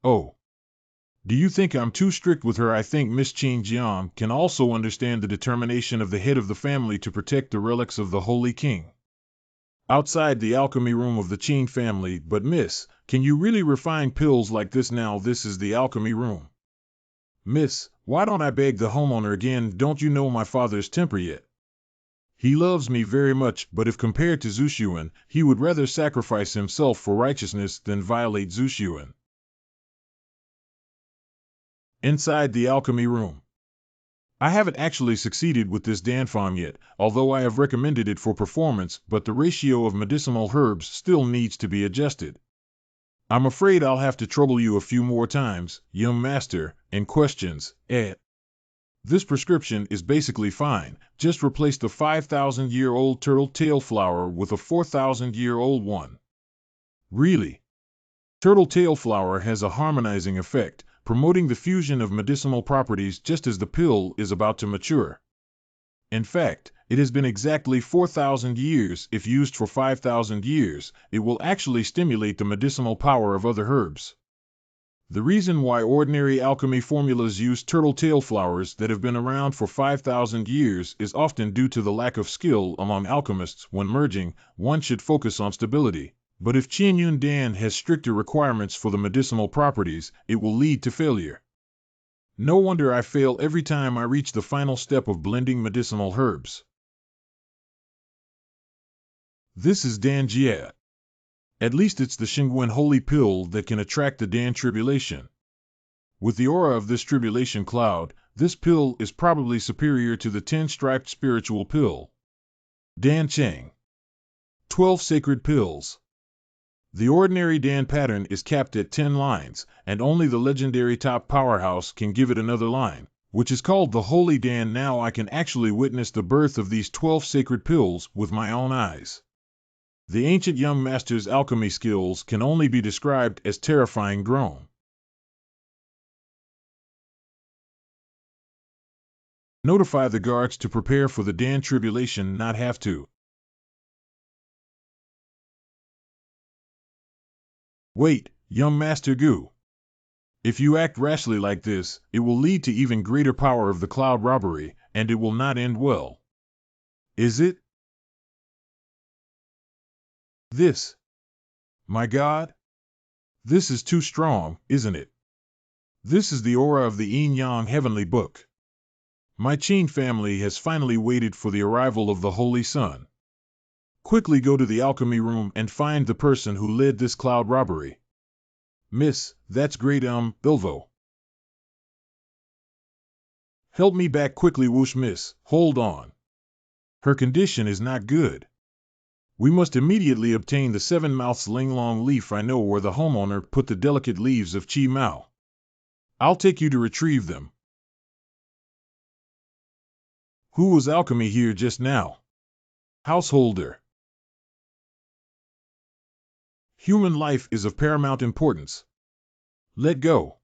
Oh. Do you think I'm too strict with her? I think Miss Qin Jiang can also understand the determination of the head of the family to protect the relics of the Holy King. Outside the alchemy room of the Qin family. But Miss, can you really refine pills like this? Now this is the alchemy room. Miss, why don't I beg the homeowner again? Don't you know my father's temper yet? He loves me very much, but if compared to Zushuan, he would rather sacrifice himself for righteousness than violate Zushuan. Inside the alchemy room. I haven't actually succeeded with this Danfang yet, although I have recommended it for performance, but the ratio of medicinal herbs still needs to be adjusted. I'm afraid I'll have to trouble you a few more times, young master, in questions. This prescription is basically fine. Just replace the 5,000-year-old turtle tail flower with a 4,000-year-old one. Really? Turtle tail flower has a harmonizing effect, promoting the fusion of medicinal properties just as the pill is about to mature. In fact, it has been exactly 4,000 years. If used for 5,000 years, it will actually stimulate the medicinal power of other herbs. The reason why ordinary alchemy formulas use turtle tail flowers that have been around for 5,000 years is often due to the lack of skill among alchemists. When merging, one should focus on stability. But if Qian Yun Dan has stricter requirements for the medicinal properties, it will lead to failure. No wonder I fail every time I reach the final step of blending medicinal herbs. This is Dan Jia. At least it's the Xingwen holy pill that can attract the Dan tribulation. With the aura of this tribulation cloud, this pill is probably superior to the 10-striped spiritual pill. Dan Cheng. 12 sacred pills. The ordinary Dan pattern is capped at 10 lines, and only the legendary top powerhouse can give it another line, which is called the Holy Dan. Now I can actually witness the birth of these 12 sacred pills with my own eyes. The ancient young master's alchemy skills can only be described as terrifying drone. Notify the guards to prepare for the Dan tribulation. Not have to. Wait, young Master Gu. If you act rashly like this, it will lead to even greater power of the cloud robbery, and it will not end well. Is it? This. My God? This is too strong, isn't it? This is the aura of the Yin-Yang heavenly book. My Qin family has finally waited for the arrival of the Holy Sun. Quickly go to the alchemy room and find the person who led this cloud robbery. Miss, that's great, Bilbo. Help me back quickly, whoosh, miss, hold on. Her condition is not good. We must immediately obtain the 7-mouths linglong leaf. I know where the homeowner put the delicate leaves of Chi Mao. I'll take you to retrieve them. Who was alchemy here just now? Householder. Human life is of paramount importance. Let go.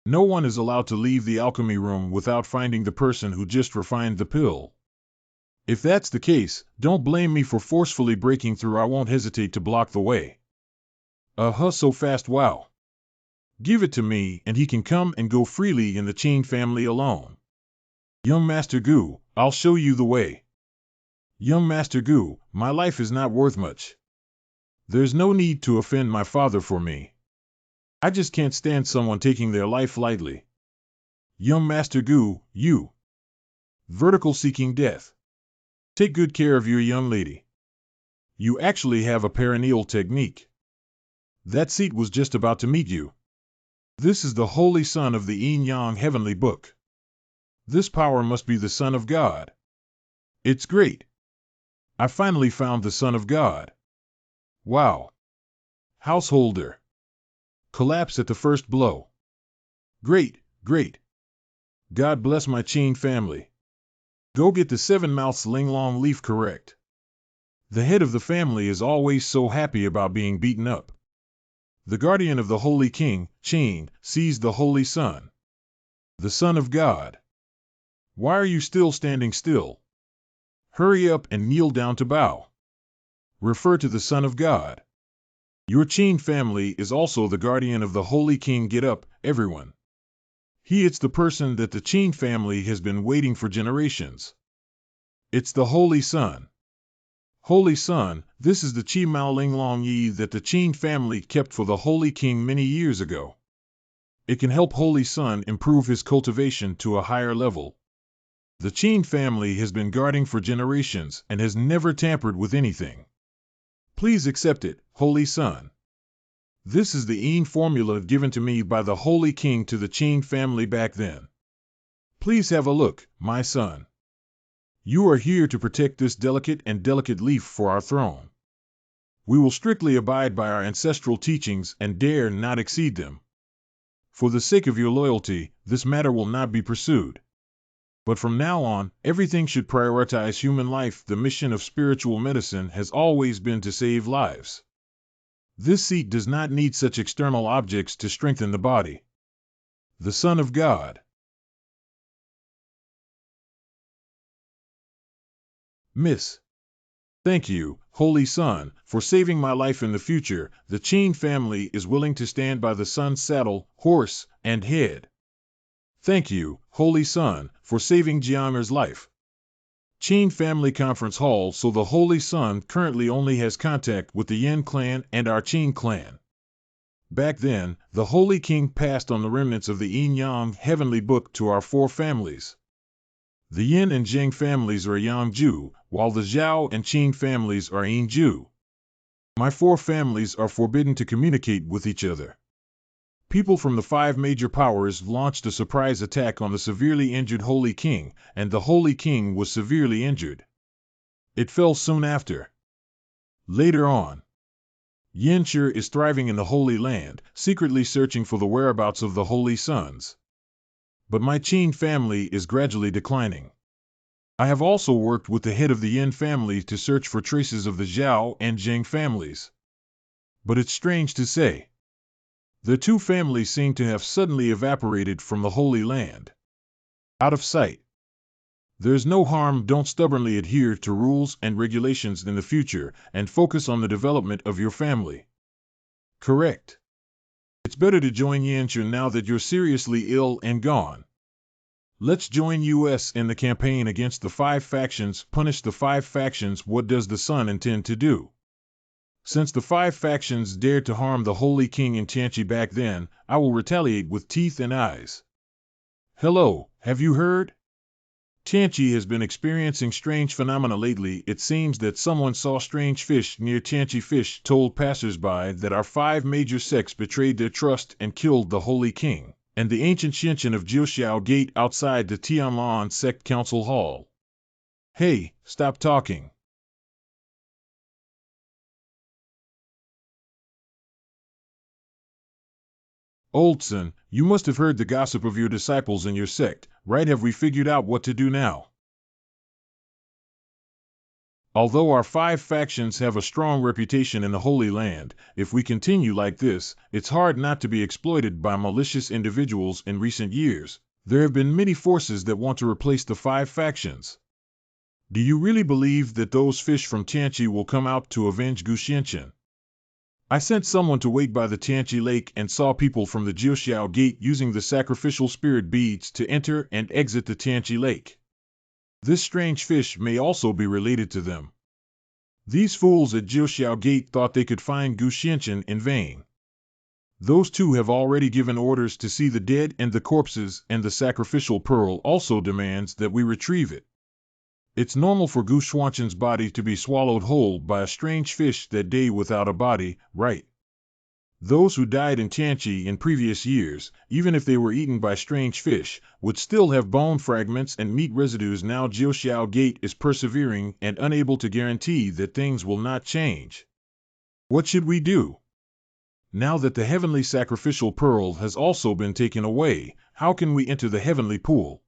No one is allowed to leave the alchemy room without finding the person who just refined the pill. If that's the case, don't blame me for forcefully breaking through. I won't hesitate to block the way. So fast, wow. Give it to me, and he can come and go freely in the Qin family alone. Young Master Gu, I'll show you the way. Young Master Gu, my life is not worth much. There's no need to offend my father for me. I just can't stand someone taking their life lightly. Young Master Gu, you. Vertical seeking death. Take good care of your young lady. You actually have a perineal technique. That seat was just about to meet you. This is the Holy Son of the Yin-Yang heavenly book. This power must be the Son of God. It's great. I finally found the Son of God. Wow. Householder. Collapse at the first blow. Great, great. God bless my Qin family. Go get the 7-mouths linglong leaf correct. The head of the family is always so happy about being beaten up. The guardian of the Holy King, Qin, sees the Holy Son. The Son of God. Why are you still standing still? Hurry up and kneel down to bow. Refer to the Son of God. Your Qin family is also the guardian of the Holy King. Get up, everyone. It's the person that the Qin family has been waiting for generations. It's the Holy Son. Holy Son, this is the Qi Mao Linglong Yi that the Qin family kept for the Holy King many years ago. It can help Holy Son improve his cultivation to a higher level. The Qin family has been guarding for generations and has never tampered with anything. Please accept it, Holy Son. This is the Yin formula given to me by the Holy King to the Qin family back then. Please have a look, my son. You are here to protect this delicate leaf for our throne. We will strictly abide by our ancestral teachings and dare not exceed them. For the sake of your loyalty, this matter will not be pursued. But from now on, everything should prioritize human life. The mission of spiritual medicine has always been to save lives. This seat does not need such external objects to strengthen the body. The Son of God. Miss. Thank you, Holy Sun, for saving my life in the future. The Qin family is willing to stand by the sun's saddle, horse, and head. Thank you, Holy Sun, for saving Jianger's life. Qin Family Conference Hall. So the Holy Sun currently only has contact with the Yin clan and our Qin clan. Back then, the Holy King passed on the remnants of the Yin-Yang heavenly book to our 4 families. The Yin and Jing families are Yang-Ju, while the Zhao and Qin families are Yin-Ju. My 4 families are forbidden to communicate with each other. People from the 5 major powers launched a surprise attack on the severely injured Holy King, and the Holy King was severely injured. It fell soon after. Later on, Yanshi is thriving in the Holy Land, secretly searching for the whereabouts of the Holy Sons. But my Qin family is gradually declining. I have also worked with the head of the Yin family to search for traces of the Zhao and Jing families. But it's strange to say, the 2 families seem to have suddenly evaporated from the Holy Land. Out of sight. There's no harm. Don't stubbornly adhere to rules and regulations in the future and focus on the development of your family. Correct. It's better to join Yanshi now that you're seriously ill and gone. Let's join US in the campaign against the 5 factions. Punish the 5 factions. What does the Sun intend to do? Since the 5 factions dared to harm the Holy King in Tianqi back then, I will retaliate with teeth and eyes. Hello, have you heard? Tianqi has been experiencing strange phenomena lately. It seems that someone saw strange fish near Tianqi. Fish told passersby that our 5 major sects betrayed their trust and killed the Holy King, and the ancient Xianqian of Jiuxiao Gate outside the Tianlan Sect Council Hall. Hey, stop talking. Oldson, you must have heard the gossip of your disciples in your sect, right? Have we figured out what to do now? Although our 5 factions have a strong reputation in the Holy Land, if we continue like this, it's hard not to be exploited by malicious individuals. In recent years, there have been many forces that want to replace the 5 factions. Do you really believe that those fish from Tianqi will come out to avenge Gu Xianqian? I sent someone to wait by the Tianqi Lake and saw people from the Jiuxiao Gate using the sacrificial spirit beads to enter and exit the Tianqi Lake. This strange fish may also be related to them. These fools at Jiuxiao Gate thought they could find Gu Xianqian in vain. Those 2 have already given orders to see the dead and the corpses, and the sacrificial pearl also demands that we retrieve it. It's normal for Gu Xuanqian's body to be swallowed whole by a strange fish that day without a body, right? Those who died in Tianqi in previous years, even if they were eaten by strange fish, would still have bone fragments and meat residues. Now Jiuxiao Gate is persevering and unable to guarantee that things will not change. What should we do? Now that the heavenly sacrificial pearl has also been taken away, how can we enter the heavenly pool?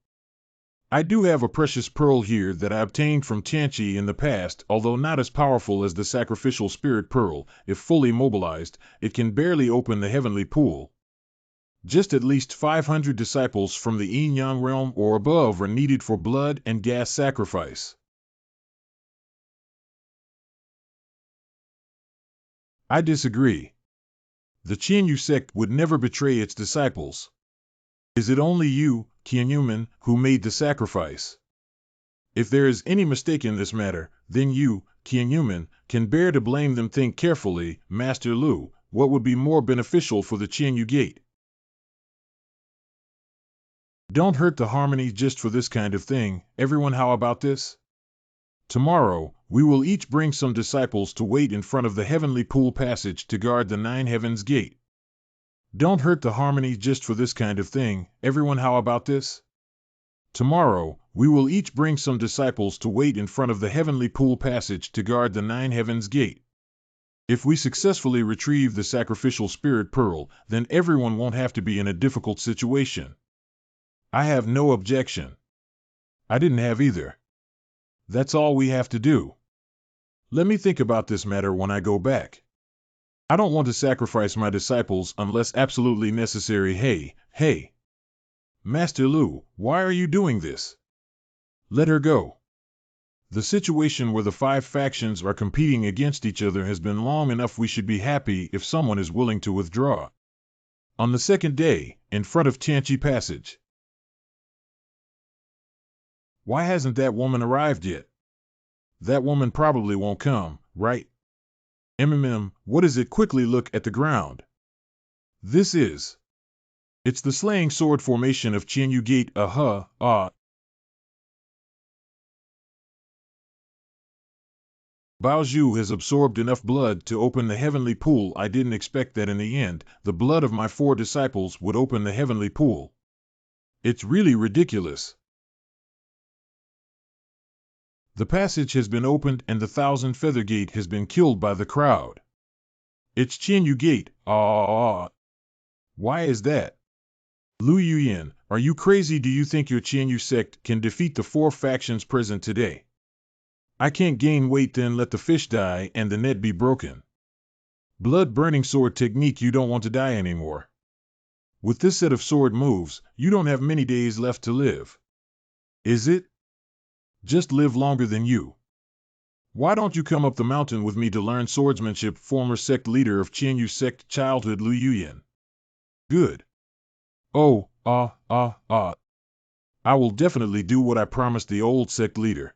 I do have a precious pearl here that I obtained from Tianqi in the past. Although not as powerful as the sacrificial spirit pearl, if fully mobilized, it can barely open the heavenly pool. Just at least 500 disciples from the Yin-Yang realm or above are needed for blood and gas sacrifice. I disagree. The Qianyu sect would never betray its disciples. Is it only you, Qianyuman, who made the sacrifice? If there is any mistake in this matter, then you, Qianyuman, can bear to blame them. Think carefully, Master Lu, what would be more beneficial for the Qianyu Gate? Don't hurt the harmony just for this kind of thing. Everyone, how about this? Tomorrow, we will each bring some disciples to wait in front of the heavenly pool passage to guard the 9 heavens gate. Don't hurt the harmony just for this kind of thing. Everyone, how about this? Tomorrow, we will each bring some disciples to wait in front of the heavenly pool passage to guard the 9 heavens gate. If we successfully retrieve the sacrificial spirit pearl, then everyone won't have to be in a difficult situation. I have no objection. I didn't have either. That's all we have to do. Let me think about this matter when I go back. I don't want to sacrifice my disciples unless absolutely necessary. Hey. Master Lu, why are you doing this? Let her go. The situation where the five factions are competing against each other has been long enough. We should be happy if someone is willing to withdraw. On the second day, in front of Tianchi Passage. Why hasn't that woman arrived yet? That woman probably won't come, right? What is it? Quickly look at the ground. It's the slaying sword formation of Qianyu Gate. Bao Zhu has absorbed enough blood to open the heavenly pool. I didn't expect that in the end, the blood of my 4 disciples would open the heavenly pool. It's really ridiculous. The passage has been opened and the 1,000 Feather Gate has been killed by the crowd. It's Qianyu Gate. Why is that? Lu Yuyan, are you crazy? Do you think your Qianyu sect can defeat the 4 factions present today? I can't gain weight, then let the fish die and the net be broken. Blood-burning sword technique. You don't want to die anymore. With this set of sword moves, you don't have many days left to live. Is it? Just live longer than you. Why don't you come up the mountain with me to learn swordsmanship? Former sect leader of Qianyu sect childhood Lu Yuyan. Good. Oh, I will definitely do what I promised the old sect leader.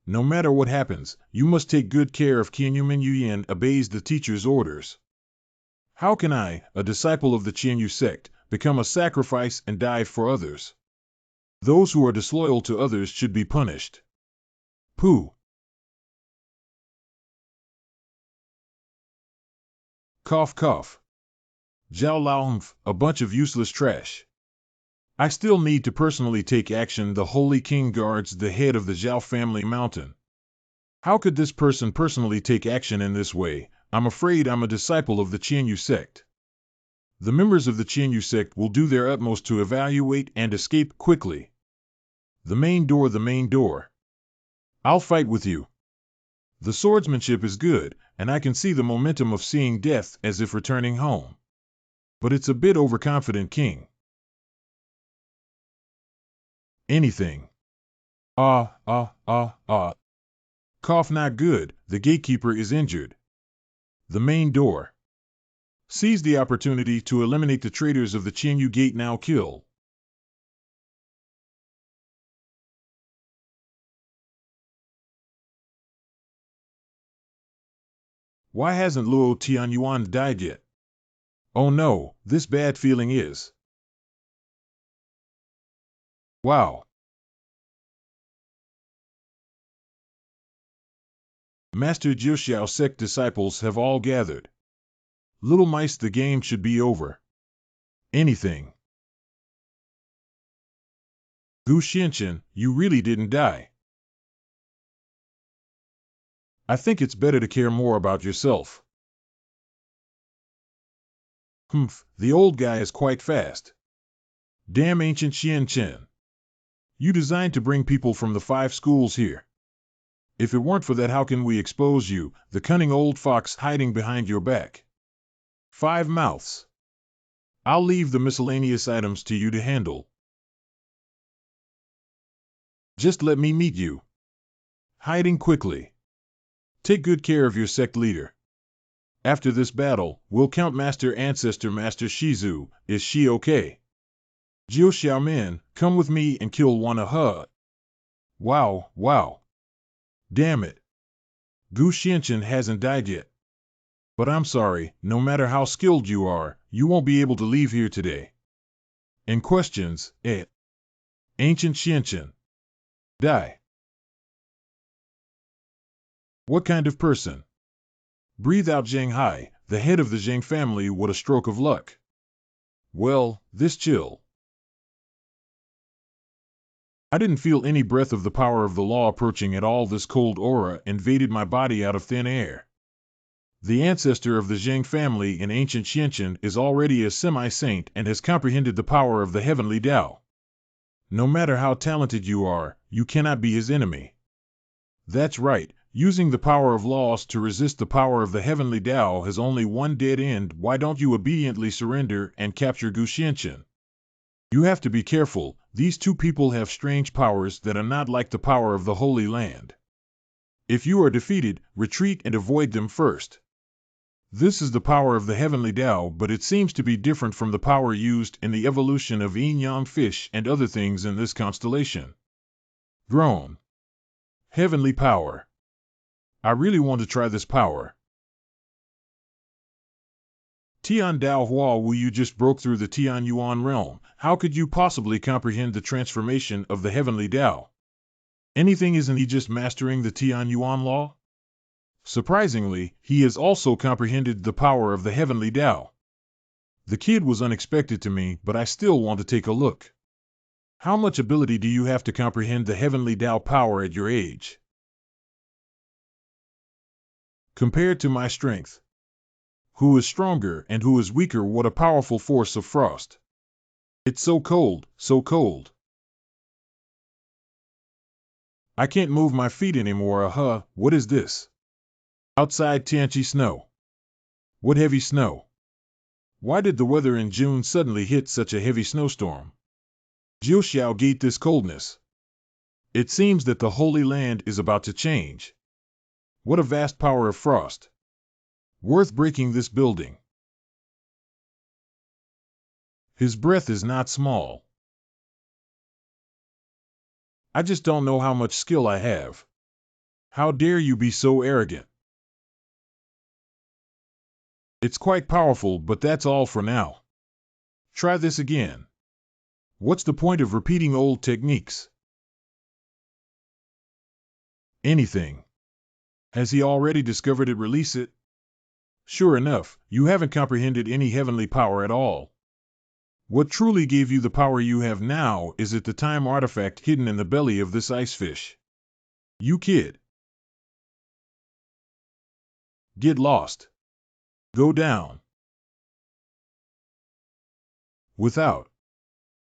No matter what happens, you must take good care of Qianyu. Min Yuyan obeys the teacher's orders. How can I, a disciple of the Qianyu sect, become a sacrifice and die for others? Those who are disloyal to others should be punished. Pooh. Cough cough. Zhao Laohmf, a bunch of useless trash. I still need to personally take action. The Holy King guards the head of the Zhao family mountain. How could this person personally take action in this way? I'm afraid I'm a disciple of the Qianyu sect. The members of the Qianyu sect will do their utmost to evaluate and escape quickly. The main door. I'll fight with you. The swordsmanship is good, and I can see the momentum of seeing death as if returning home. But it's a bit overconfident, King. Anything. Cough, not good. The gatekeeper is injured. The main door. Seize the opportunity to eliminate the traitors of the Qianyu Gate. Now kill. Why hasn't Luo Tianyuan died yet? Oh no, this bad feeling is. Wow. Master Jiuxiao sect disciples have all gathered. Little mice, the game should be over. Anything. Gu Xianchen, you really didn't die. I think it's better to care more about yourself. The old guy is quite fast. Damn ancient Xianchen. You designed to bring people from the 5 schools here. If it weren't for that, how can we expose you, the cunning old fox hiding behind your back? 5 mouths. I'll leave the miscellaneous items to you to handle. Just let me meet you. Hiding quickly. Take good care of your sect leader. After this battle, we'll count Master Ancestor Master Shizu. Is she okay? Jiu Xiaomin, come with me and kill one. Wow. Damn it. Gu Xianchen hasn't died yet. But I'm sorry, no matter how skilled you are, you won't be able to leave here today. And questions, Ancient Xianchen. Die. What kind of person? Breathe out, Zhang Hai, the head of the Zhang family. What a stroke of luck. Well, this chill. I didn't feel any breath of the power of the law approaching at all. This cold aura invaded my body out of thin air. The ancestor of the Zhang family in ancient Xianchen is already a semi-saint and has comprehended the power of the heavenly Tao. No matter how talented you are, you cannot be his enemy. That's right. Using the power of laws to resist the power of the heavenly Tao has only one dead end. Why don't you obediently surrender and capture Gu Xianchen? You have to be careful. These 2 people have strange powers that are not like the power of the Holy Land. If you are defeated, retreat and avoid them first. This is the power of the heavenly Tao, but it seems to be different from the power used in the evolution of yin-yang fish and other things in this constellation. Groan. Heavenly power. I really want to try this power. Tian Dao Hua Wu, you just broke through the Tian Yuan realm. How could you possibly comprehend the transformation of the heavenly Tao? Anything, isn't he just mastering the Tian Yuan law? Surprisingly, he has also comprehended the power of the heavenly Tao. The kid was unexpected to me, but I still want to take a look. How much ability do you have to comprehend the heavenly Tao power at your age? Compared to my strength. Who is stronger and who is weaker? What a powerful force of frost. It's so cold, so cold. I can't move my feet anymore. What is this? Outside Tianchi snow. What heavy snow? Why did the weather in June suddenly hit such a heavy snowstorm? Jiuxiao gate this coldness. It seems that the Holy Land is about to change. What a vast power of frost. Worth breaking this building. His breath is not small. I just don't know how much skill I have. How dare you be so arrogant? It's quite powerful, but that's all for now. Try this again. What's the point of repeating old techniques? Anything. Has he already discovered it? Release it. Sure enough, you haven't comprehended any heavenly power at all. What truly gave you the power you have now is it the time artifact hidden in the belly of this ice fish. You kid. Get lost. Go down. Without.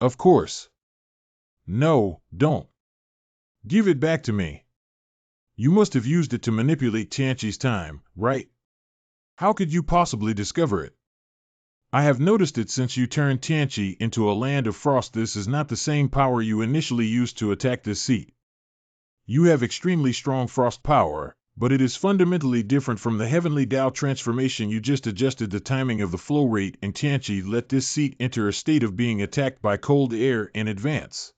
Of course. No, don't. Give it back to me. You must have used it to manipulate Tianchi's time, right? How could you possibly discover it? I have noticed it since you turned Tianchi into a land of frost. This is not the same power you initially used to attack this seat. You have extremely strong frost power, but it is fundamentally different from the heavenly Tao transformation. You just adjusted the timing of the flow rate, and Tianchi let this seat enter a state of being attacked by cold air in advance.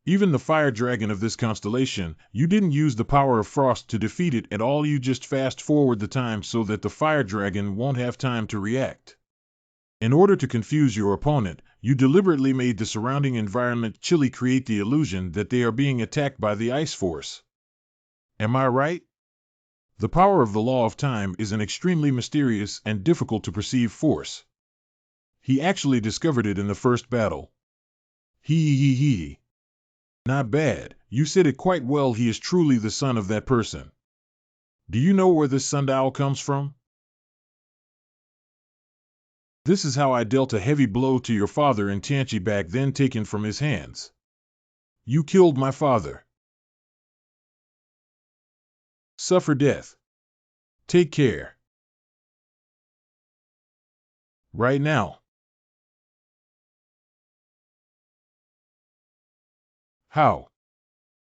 Even the fire dragon of this constellation, you didn't use the power of frost to defeat it at all. You just fast forward the time so that the fire dragon won't have time to react. In order to confuse your opponent, you deliberately made the surrounding environment chilly, create the illusion that they are being attacked by the ice force. Am I right? The power of the law of time is an extremely mysterious and difficult to perceive force. He actually discovered it in the first battle. He. Not bad, you said it quite well. He is truly the son of that person. Do you know where this sundial comes from? This is how I dealt a heavy blow to your father in Tianchi back then, taken from his hands. You killed my father. Suffer death. Take care. Right now. How?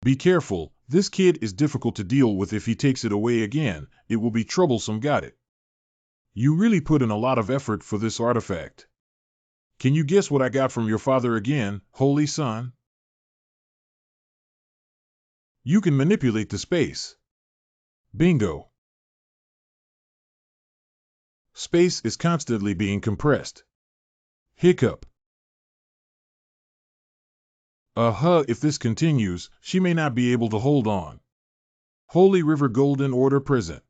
Be careful, this kid is difficult to deal with. If he takes it away again, it will be troublesome. Got it. You really put in a lot of effort for this artifact. Can you guess what I got from your father again, Holy Son? You can manipulate the space. Bingo. Space is constantly being compressed. Hiccup. If this continues, she may not be able to hold on. Holy River Golden Order present.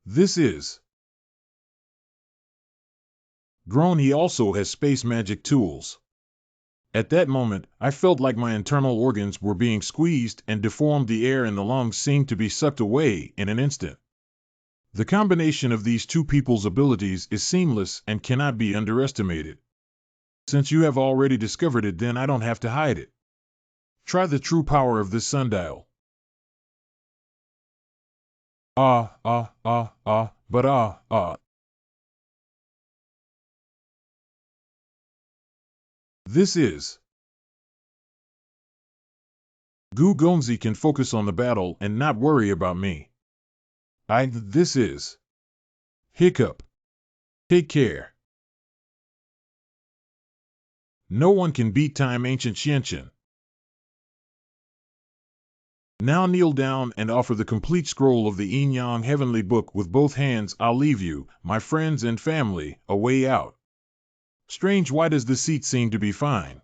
This is. Grown. He also has space magic tools. At that moment, I felt like my internal organs were being squeezed and deformed. The air in the lungs seemed to be sucked away in an instant. The combination of these two people's abilities is seamless and cannot be underestimated. Since you have already discovered it, then I don't have to hide it. Try the true power of this sundial. This is. Gu Gonzi can focus on the battle and not worry about me. This is. Hiccup. Take care. No one can beat time, ancient Xianqian. Now kneel down and offer the complete scroll of the Yin Yang Heavenly Book with both hands. I'll leave you, my friends and family, a way out. Strange, why does the seat seem to be fine?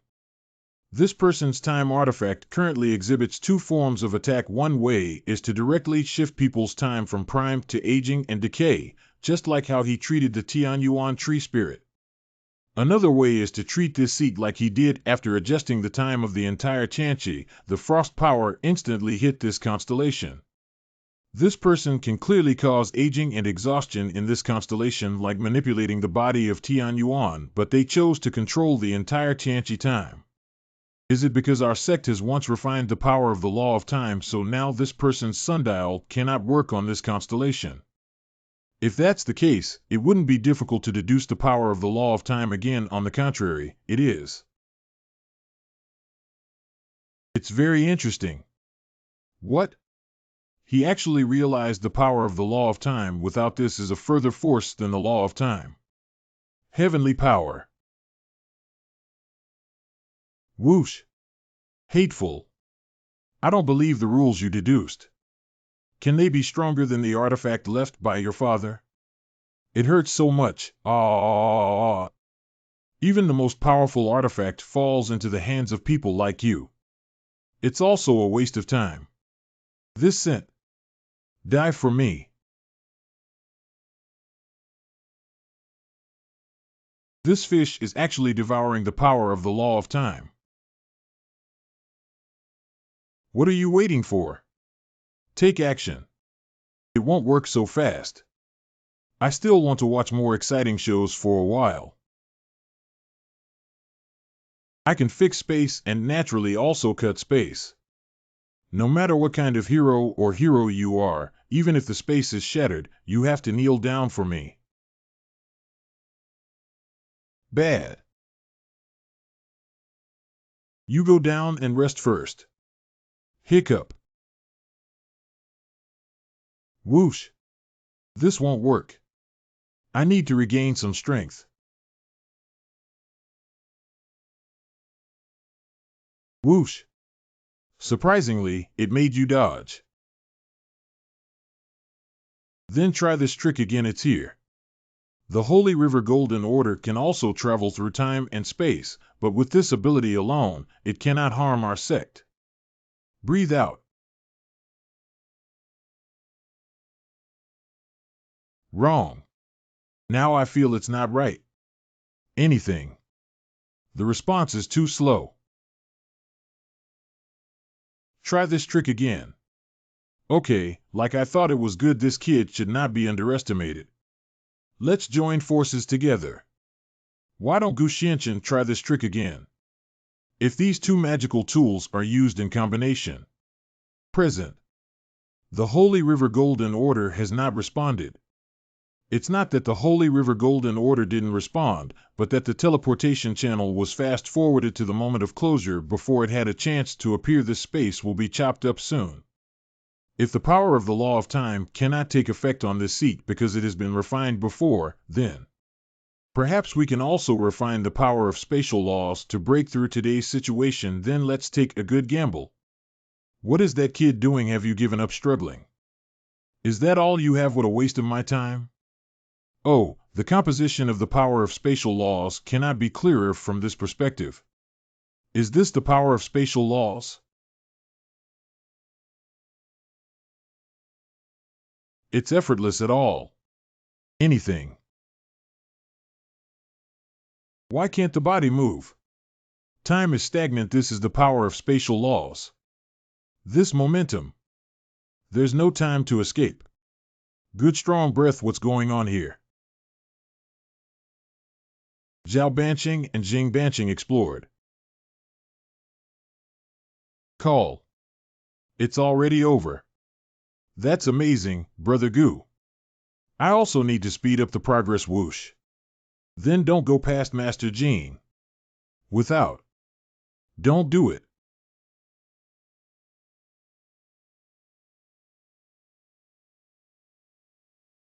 This person's time artifact currently exhibits two forms of attack. One way is to directly shift people's time from prime to aging and decay, just like how he treated the Tianyuan tree spirit. Another way is to treat this seat like he did. After adjusting the time of the entire Tianqi, the frost power instantly hit this constellation. This person can clearly cause aging and exhaustion in this constellation, like manipulating the body of Tianyuan, but they chose to control the entire Tianqi time. Is it because our sect has once refined the power of the law of time, so now this person's sundial cannot work on this constellation? If that's the case, it wouldn't be difficult to deduce the power of the law of time again. On the contrary, it is. It's very interesting. What? He actually realized the power of the law of time. Without this is a further force than the law of time. Heavenly power. Whoosh. Hateful. I don't believe the rules you deduced. Can they be stronger than the artifact left by your father? It hurts so much. Even the most powerful artifact falls into the hands of people like you. It's also a waste of time. This scent. Die for me. This fish is actually devouring the power of the law of time. What are you waiting for? Take action. It won't work so fast. I still want to watch more exciting shows for a while. I can fix space and naturally also cut space. No matter what kind of hero you are, even if the space is shattered, you have to kneel down for me. Bad. You go down and rest first. Hiccup. Whoosh. This won't work. I need to regain some strength. Whoosh. Surprisingly, it made you dodge. Then try this trick again. It's here. The Holy River Golden Order can also travel through time and space, but with this ability alone, it cannot harm our sect. Breathe out. Wrong. Now I feel it's not right. Anything. The response is too slow. Try this trick again. Okay, like I thought it was good. This kid should not be underestimated. Let's join forces together. Why don't Gu Xianqian try this trick again? If these two magical tools are used in combination. Present. The Holy River Golden Order has not responded. It's not that the Holy River Golden Order didn't respond, but that the teleportation channel was fast-forwarded to the moment of closure before it had a chance to appear. This space will be chopped up soon. If the power of the law of time cannot take effect on this seat because it has been refined before, then perhaps we can also refine the power of spatial laws to break through today's situation. Then let's take a good gamble. What is that kid doing? Have you given up struggling? Is that all you have? What a waste of my time. Oh, the composition of the power of spatial laws cannot be clearer from this perspective. Is this the power of spatial laws? It's effortless at all. Anything. Why can't the body move? Time is stagnant. This is the power of spatial laws. This momentum. There's no time to escape. Good strong breath. What's going on here? Zhao Banqing and Jing Banqing explored. Call. It's already over. That's amazing, Brother Gu. I also need to speed up the progress. Whoosh. Then don't go past Master Jing. Without. Don't do it.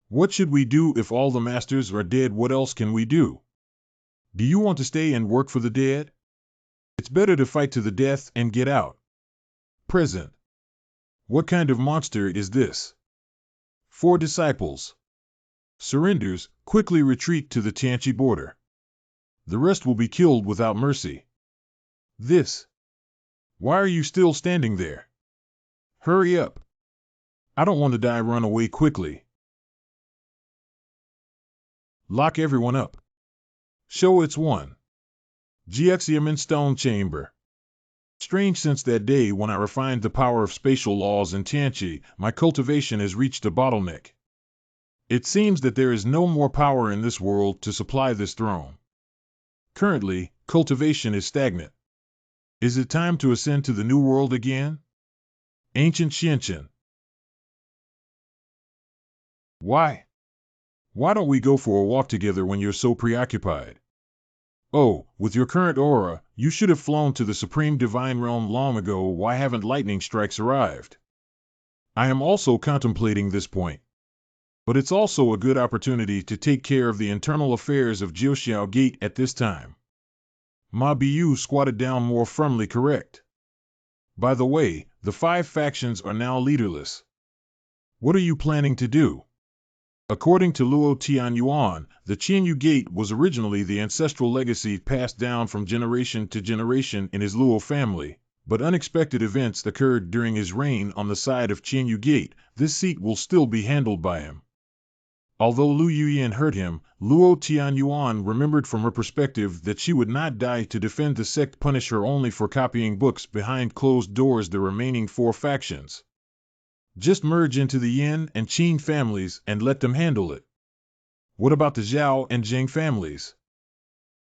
What should we do if all the masters are dead? What else can we do? Do you want to stay and work for the dead? It's better to fight to the death and get out. Present. What kind of monster is this? 4 disciples. Surrenders, quickly retreat to the Tianchi border. The rest will be killed without mercy. This. Why are you still standing there? Hurry up. I don't want to die. Run away quickly. Lock everyone up. Show it's 1. Jiaxiamen Stone Chamber. Strange, since that day when I refined the power of spatial laws in Tianchi, my cultivation has reached a bottleneck. It seems that there is no more power in this world to supply this throne. Currently, cultivation is stagnant. Is it time to ascend to the new world again? Ancient Xianqian. Why? Why don't we go for a walk together when you're so preoccupied? Oh, with your current aura, you should have flown to the Supreme Divine Realm long ago. Why haven't lightning strikes arrived? I am also contemplating this point. But it's also a good opportunity to take care of the internal affairs of Jiuxiao Gate at this time. Ma Bu squatted down more firmly. Correct. By the way, the 5 factions are now leaderless. What are you planning to do? According to Luo Tianyuan, the Qianyu Gate was originally the ancestral legacy passed down from generation to generation in his Luo family, but unexpected events occurred during his reign on the side of Qianyu Gate. This seat will still be handled by him. Although Lu Yuyan hurt him, Luo Tianyuan remembered from her perspective that she would not die to defend the sect. Punish her only for copying books behind closed doors. The remaining 4 factions. Just merge into the Yin and Qin families and let them handle it. What about the Zhao and Zheng families?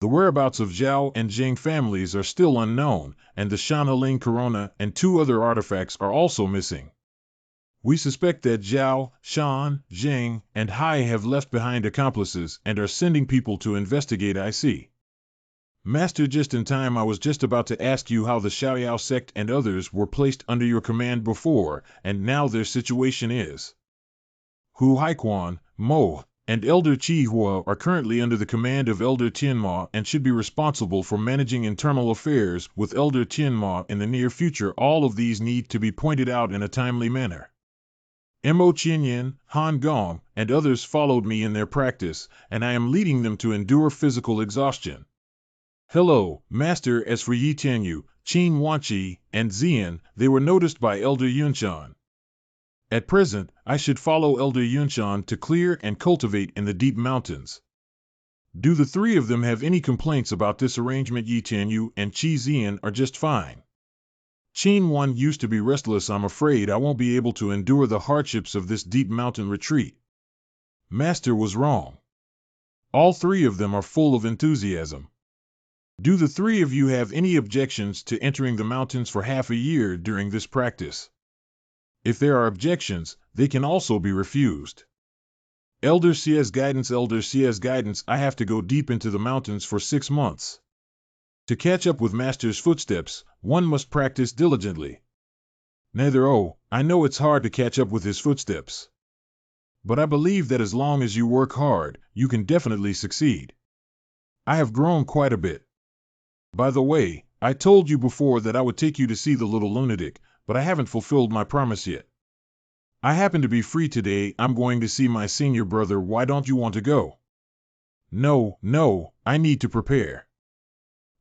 The whereabouts of Zhao and Zheng families are still unknown, and the Shanaling Corona and 2 other artifacts are also missing. We suspect that Zhao, Shan, Zheng, and Hai have left behind accomplices and are sending people to investigate. I see. Master, just in time. I was just about to ask you how the Xiaoyao sect and others were placed under your command before, and now their situation is. Hu Haiquan, Mo, and Elder Qi Hua are currently under the command of Elder Tianma and should be responsible for managing internal affairs with Elder Tianma in the near future. All of these need to be pointed out in a timely manner. Mo Qianyan, Han Gong, and others followed me in their practice, and I am leading them to endure physical exhaustion. Hello, Master. As for Yi Tianyu, Qin Wanqi, and Xian, they were noticed by Elder Yunshan. At present, I should follow Elder Yunshan to clear and cultivate in the deep mountains. Do the 3 of them have any complaints about this arrangement? Yi Tianyu and Qi Xian are just fine. Qin Wan used to be restless. I'm afraid I won't be able to endure the hardships of this deep mountain retreat. Master was wrong. All 3 of them are full of enthusiasm. Do the 3 of you have any objections to entering the mountains for half a year during this practice? If there are objections, they can also be refused. Elder Xia's guidance. Elder Xia's guidance. I have to go deep into the mountains for 6 months. To catch up with Master's footsteps, one must practice diligently. Neither. Oh, I know it's hard to catch up with his footsteps. But I believe that as long as you work hard, you can definitely succeed. I have grown quite a bit. By the way, I told you before that I would take you to see the little lunatic, but I haven't fulfilled my promise yet. I happen to be free today. I'm going to see my senior brother. Why don't you want to go? No, I need to prepare.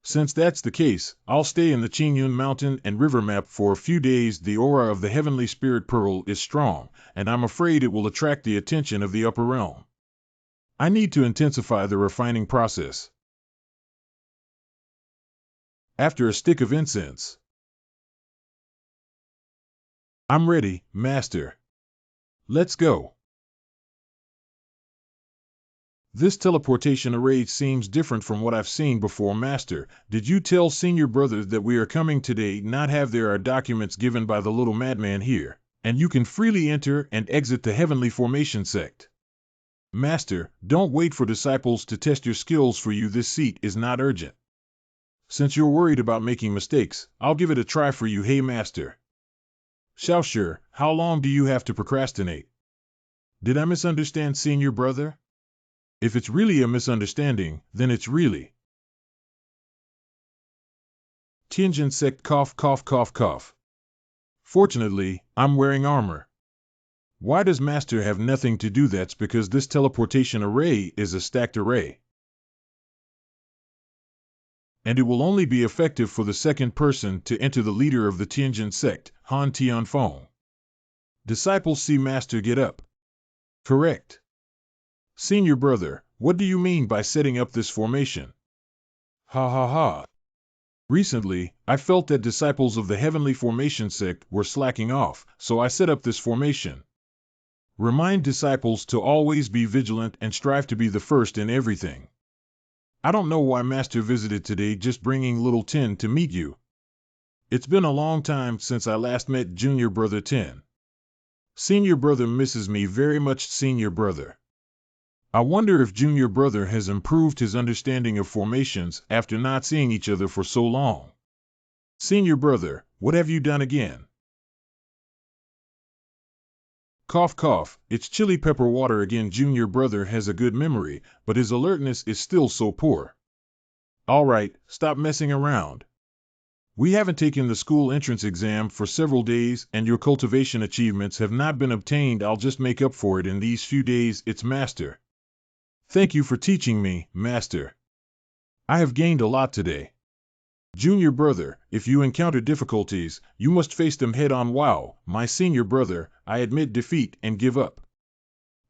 Since that's the case, I'll stay in the Qingyun Mountain and River Map for a few days. The aura of the Heavenly Spirit Pearl is strong, and I'm afraid it will attract the attention of the upper realm. I need to intensify the refining process. After a stick of incense. I'm ready, Master. Let's go. This teleportation array seems different from what I've seen before. Master, did you tell senior brother that we are coming today? Not have. There are documents given by the little madman here, and you can freely enter and exit the Heavenly Formation sect. Master, don't wait for disciples to test your skills for you. This seat is not urgent. Since you're worried about making mistakes, I'll give it a try for you. Hey Master. Xiaoshi, how long do you have to procrastinate? Did I misunderstand, senior brother? If it's really a misunderstanding, then it's really. Tianjin sect cough cough cough cough. Fortunately, I'm wearing armor. Why does Master have nothing to do? That's because this teleportation array is a stacked array. And it will only be effective for the second person to enter the leader of the Tianjin sect, Han Tianfeng. Disciples see Master get up. Correct. Senior brother, what do you mean by setting up this formation? Ha ha ha. Recently, I felt that disciples of the Heavenly Formation sect were slacking off, so I set up this formation. Remind disciples to always be vigilant and strive to be the first in everything. I don't know why Master visited today just bringing little Tin to meet you. It's been a long time since I last met Junior Brother Tin. Senior Brother misses me very much, Senior Brother. I wonder if Junior Brother has improved his understanding of formations after not seeing each other for so long. Senior Brother, what have you done again? Cough cough, it's chili pepper water again. Junior Brother has a good memory, but his alertness is still so poor. All right, stop messing around. We haven't taken the school entrance exam for several days and your cultivation achievements have not been obtained. I'll just make up for it in these few days. It's Master. Thank you for teaching me, Master. I have gained a lot today. Junior Brother, if you encounter difficulties, you must face them head on. Wow, my Senior Brother, I admit defeat and give up.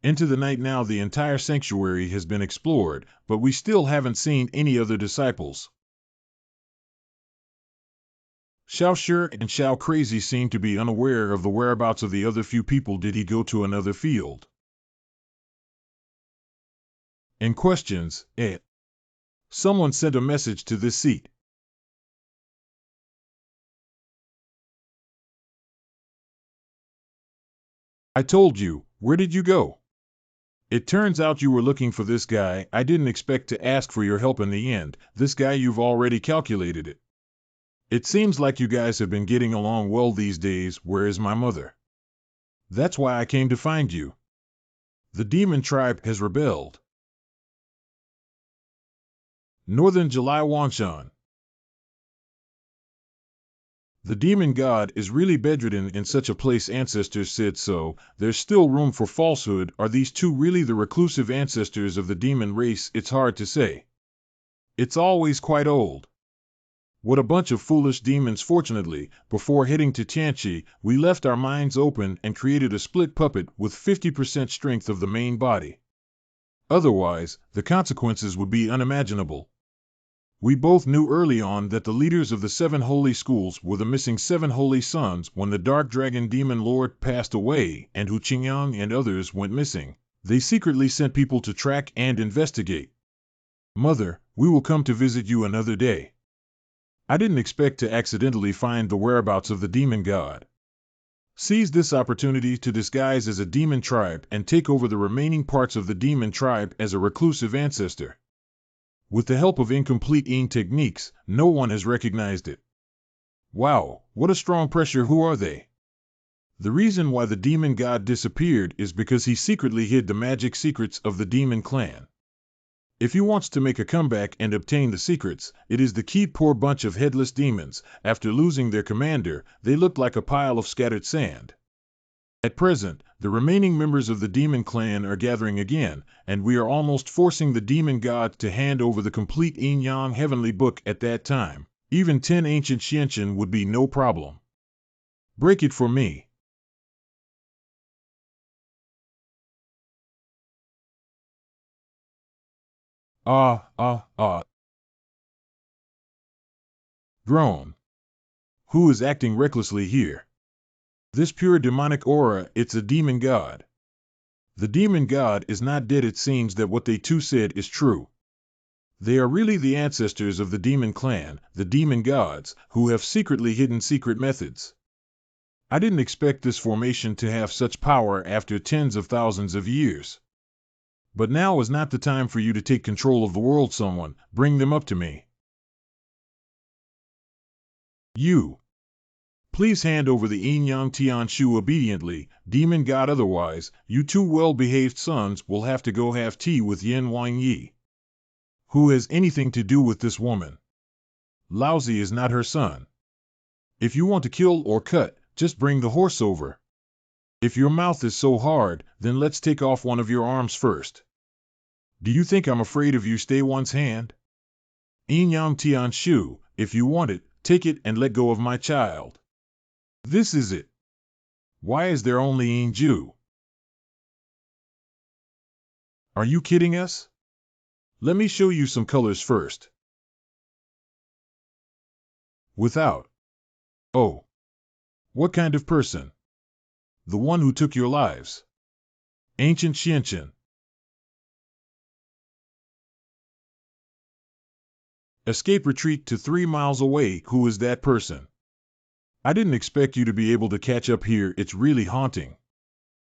Into the night now. The entire sanctuary has been explored, but we still haven't seen any other disciples. Xiao Sure and Xiao Crazy seem to be unaware of the whereabouts of the other few people. Did he go to another field? And questions, Someone sent a message to this seat. I told you, where did you go? It turns out you were looking for this guy. I didn't expect to ask for your help in the end. This guy, you've already calculated it. It seems like you guys have been getting along well these days. Where is my mother? That's why I came to find you. The demon tribe has rebelled. Northern July Wanshan. The demon god is really bedridden in such a place. Ancestors said so. There's still room for falsehood. Are these two really the reclusive ancestors of the demon race? It's hard to say. It's always quite old. What a bunch of foolish demons. Fortunately, before heading to Tianqi, we left our minds open and created a split puppet with 50% strength of the main body. Otherwise, the consequences would be unimaginable. We both knew early on that the leaders of the 7 holy schools were the missing 7 holy sons. When the Dark Dragon Demon Lord passed away and Hu Qingyang and others went missing, they secretly sent people to track and investigate. Mother, we will come to visit you another day. I didn't expect to accidentally find the whereabouts of the demon god. Seize this opportunity to disguise as a demon tribe and take over the remaining parts of the demon tribe as a reclusive ancestor. With the help of incomplete Yin techniques, no one has recognized it. Wow, what a strong pressure. Who are they? The reason why the demon god disappeared is because he secretly hid the magic secrets of the demon clan. If he wants to make a comeback and obtain the secrets, it is the key. Poor bunch of headless demons. After losing their commander, they looked like a pile of scattered sand. At present, the remaining members of the demon clan are gathering again, and we are almost forcing the demon god to hand over the complete Yin-Yang heavenly book. At that time, even 10 ancient Xiantian would be no problem. Break it for me. Groan. Who is acting recklessly here? This pure demonic aura, it's a demon god. The demon god is not dead. It seems that what they two said is true. They are really the ancestors of the demon clan, the demon gods, who have secretly hidden secret methods. I didn't expect this formation to have such power after tens of thousands of years. But now is not the time for you to take control of the world. Someone, bring them up to me. You. Please hand over the Yin Yang Tian Shu obediently, demon god, otherwise, you two well-behaved sons will have to go have tea with Yin Wang Yi. Who has anything to do with this woman? Laozi is not her son. If you want to kill or cut, just bring the horse over. If your mouth is so hard, then let's take off one of your arms first. Do you think I'm afraid of you? Stay one's hand? Yin Yang Tian Shu, if you want it, take it and let go of my child. This is it. Why is there only Yin Ju? Are you kidding us? Let me show you some colors first. Without. Oh. What kind of person? The one who took your lives. Ancient Xianchen. Escape retreat to 3 miles away. Who is that person? I didn't expect you to be able to catch up here. It's really haunting.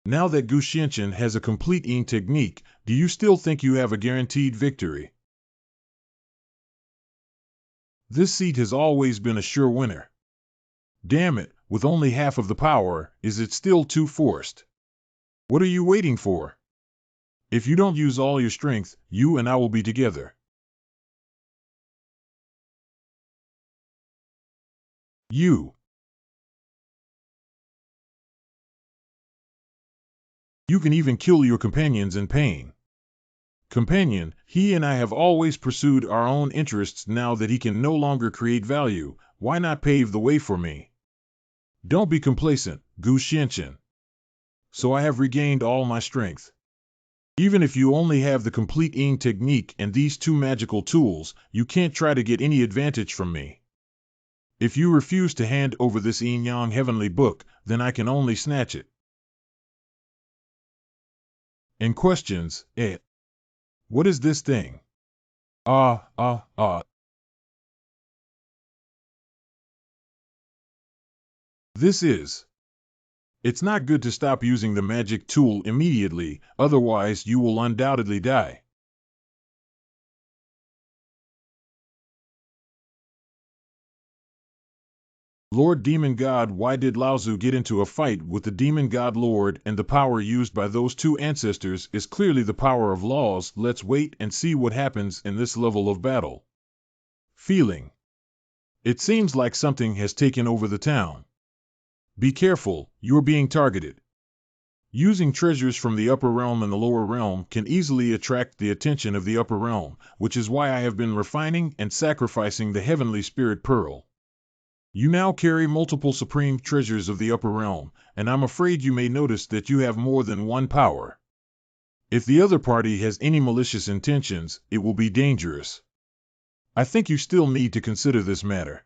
Now that Gu Xianchen has a complete Yin technique, do you still think you have a guaranteed victory? This seat has always been a sure winner. Damn it, with only half of the power, is it still too forced? What are you waiting for? If you don't use all your strength, you and I will be together. You can even kill your companions in pain. Companion, he and I have always pursued our own interests. Now that he can no longer create value, why not pave the way for me? Don't be complacent, Gu Xianchen. So I have regained all my strength. Even if you only have the complete Yin technique and these 2 magical tools, you can't try to get any advantage from me. If you refuse to hand over this Yin Yang heavenly book, then I can only snatch it. And questions, what is this thing? This is. It's not good to stop using the magic tool immediately, otherwise you will undoubtedly die. Lord Demon God, why did Laozi get into a fight with the Demon God Lord, and the power used by those 2 ancestors is clearly the power of laws? Let's wait and see what happens in this level of battle. Feeling. It seems like something has taken over the town. Be careful, you're being targeted. Using treasures from the upper realm and the lower realm can easily attract the attention of the upper realm, which is why I have been refining and sacrificing the heavenly spirit pearl. You now carry multiple supreme treasures of the upper realm, and I'm afraid you may notice that you have more than one power. If the other party has any malicious intentions, it will be dangerous. I think you still need to consider this matter.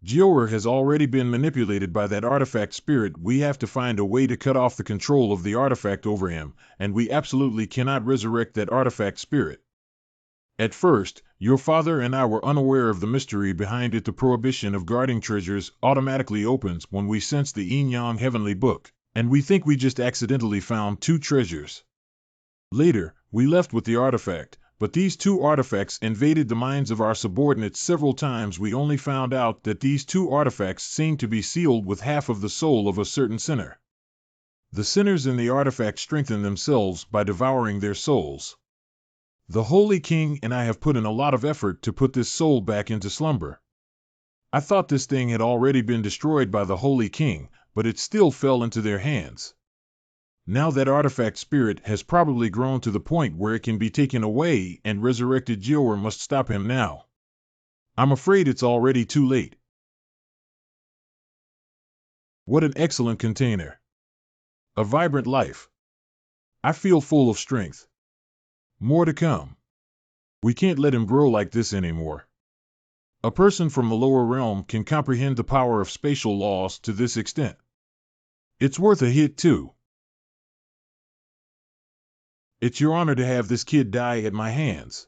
Jior has already been manipulated by that artifact spirit. We have to find a way to cut off the control of the artifact over him, and we absolutely cannot resurrect that artifact spirit. At first, your father and I were unaware of the mystery behind it. The prohibition of guarding treasures automatically opens when we sense the Yin Yang heavenly book, and we think we just accidentally found 2 treasures. Later, we left with the artifact, but these 2 artifacts invaded the minds of our subordinates several times. We only found out that these 2 artifacts seem to be sealed with half of the soul of a certain sinner. The sinners in the artifact strengthen themselves by devouring their souls. The Holy King and I have put in a lot of effort to put this soul back into slumber. I thought this thing had already been destroyed by the Holy King, but it still fell into their hands. Now that artifact spirit has probably grown to the point where it can be taken away and resurrected. Jior must stop him now. I'm afraid it's already too late. What an excellent container. A vibrant life. I feel full of strength. More to come. We can't let him grow like this anymore. A person from the lower realm can comprehend the power of spatial laws to this extent. It's worth a hit too. It's your honor to have this kid die at my hands.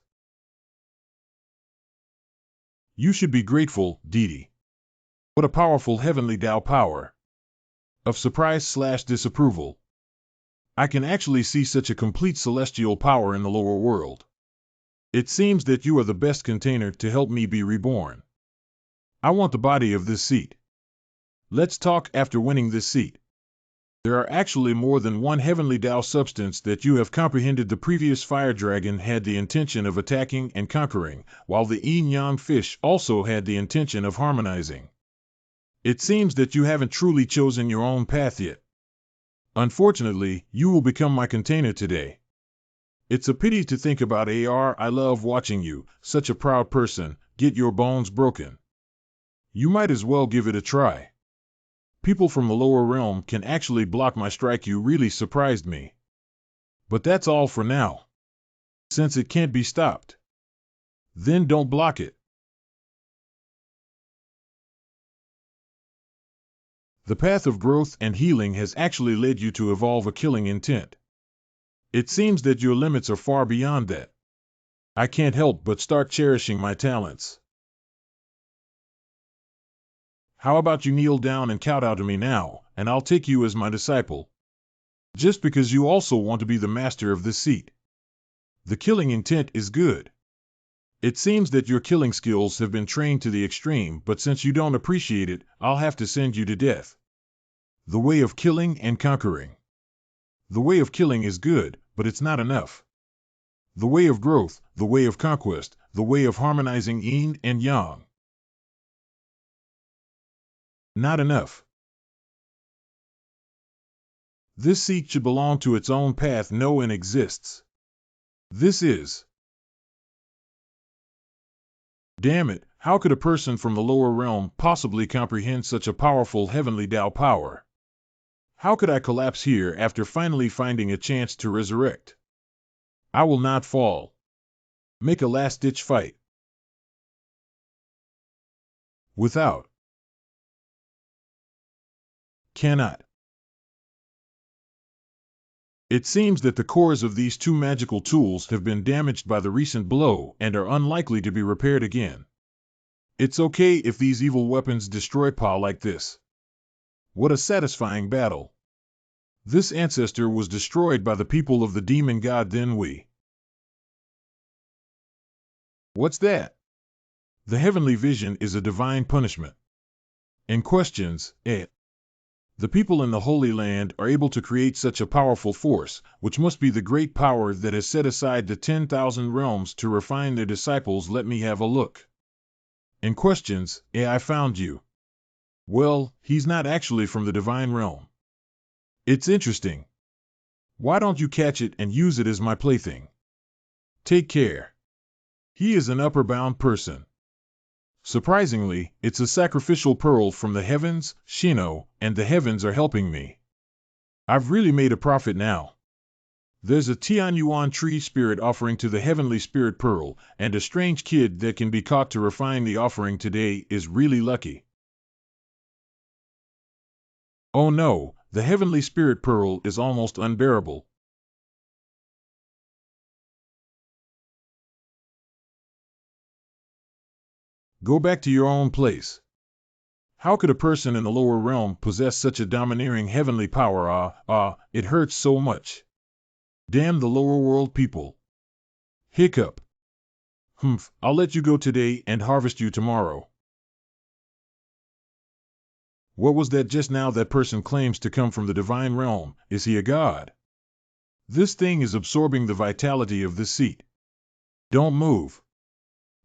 You should be grateful, Didi. What a powerful heavenly Tao power. Of surprise/disapproval. I can actually see such a complete celestial power in the lower world. It seems that you are the best container to help me be reborn. I want the body of this seat. Let's talk after winning this seat. There are actually more than one heavenly Tao substance that you have comprehended. The previous fire dragon had the intention of attacking and conquering, while the yin-yang fish also had the intention of harmonizing. It seems that you haven't truly chosen your own path yet. Unfortunately, you will become my container today. It's a pity to think about. I love watching you, such a proud person, get your bones broken. You might as well give it a try. People from the lower realm can actually block my strike. You really surprised me. But that's all for now. Since it can't be stopped, then don't block it. The path of growth and healing has actually led you to evolve a killing intent. It seems that your limits are far beyond that. I can't help but start cherishing my talents. How about you kneel down and kowtow to me now, and I'll take you as my disciple. Just because you also want to be the master of this seat. The killing intent is good. It seems that your killing skills have been trained to the extreme, but since you don't appreciate it, I'll have to send you to death. The way of killing and conquering. The way of killing is good, but it's not enough. The way of growth, the way of conquest, the way of harmonizing yin and yang. Not enough. This seat should belong to its own path. No one exists. This is. Damn it, how could a person from the lower realm possibly comprehend such a powerful heavenly Tao power? How could I collapse here after finally finding a chance to resurrect? I will not fall. Make a last-ditch fight. Without. Cannot. It seems that the cores of these two magical tools have been damaged by the recent blow and are unlikely to be repaired again. It's okay if these evil weapons destroy Pa like this. What a satisfying battle. This ancestor was destroyed by the people of the demon god then we. What's that? The heavenly vision is a divine punishment. And questions, the people in the Holy Land are able to create such a powerful force, which must be the great power that has set aside the 10,000 realms to refine their disciples. Let me have a look. And questions, I found you. Well, he's not actually from the divine realm. It's interesting. Why don't you catch it and use it as my plaything? Take care. He is an upper-bound person. Surprisingly, it's a sacrificial pearl from the heavens, Shino, and the heavens are helping me. I've really made a profit now. There's a Tianyuan tree spirit offering to the heavenly spirit pearl, and a strange kid that can be caught to refine the offering today is really lucky. Oh no, the heavenly spirit pearl is almost unbearable. Go back to your own place. How could a person in the lower realm possess such a domineering heavenly power? It hurts so much. Damn the lower world people. Hiccup. Humph, I'll let you go today and harvest you tomorrow. What was that just now? That person claims to come from the divine realm. Is he a god? This thing is absorbing the vitality of this seat. Don't move.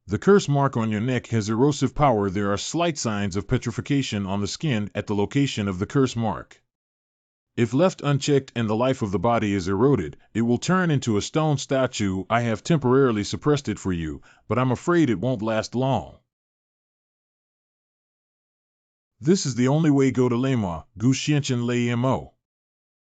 The curse mark on your neck has erosive power. There are slight signs of petrification on the skin at the location of the curse mark. If left unchecked and the life of the body is eroded, it will turn into a stone statue. I have temporarily suppressed it for you, but I'm afraid it won't last long. This is the only way. Go to Manhwa, Gu Xianchen Lei Mo.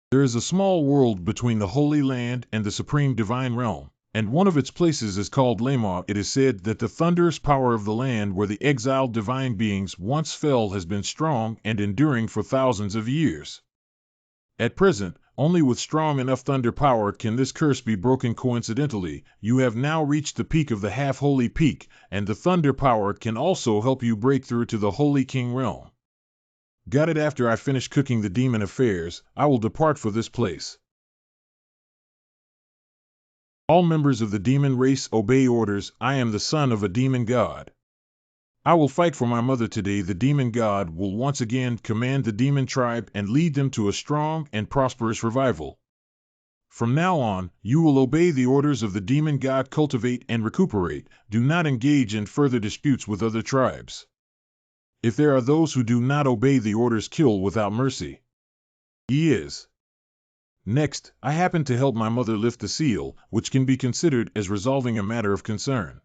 There is a small world between the Holy Land and the Supreme Divine Realm, and one of its places is called Manhwa. It is said that the thunderous power of the land where the exiled divine beings once fell has been strong and enduring for thousands of years. At present, only with strong enough thunder power can this curse be broken. Coincidentally, you have now reached the peak of the half-holy peak, and the thunder power can also help you break through to the Holy King realm. Got it. After I finish cooking the demon affairs, I will depart for this place. All members of the demon race obey orders. I am the son of a demon god. I will fight for my mother today. The demon god will once again command the demon tribe and lead them to a strong and prosperous revival. From now on, you will obey the orders of the demon god, cultivate and recuperate. Do not engage in further disputes with other tribes. If there are those who do not obey the orders, kill without mercy. He is. Next, I happen to help my mother lift the seal, which can be considered as resolving a matter of concern.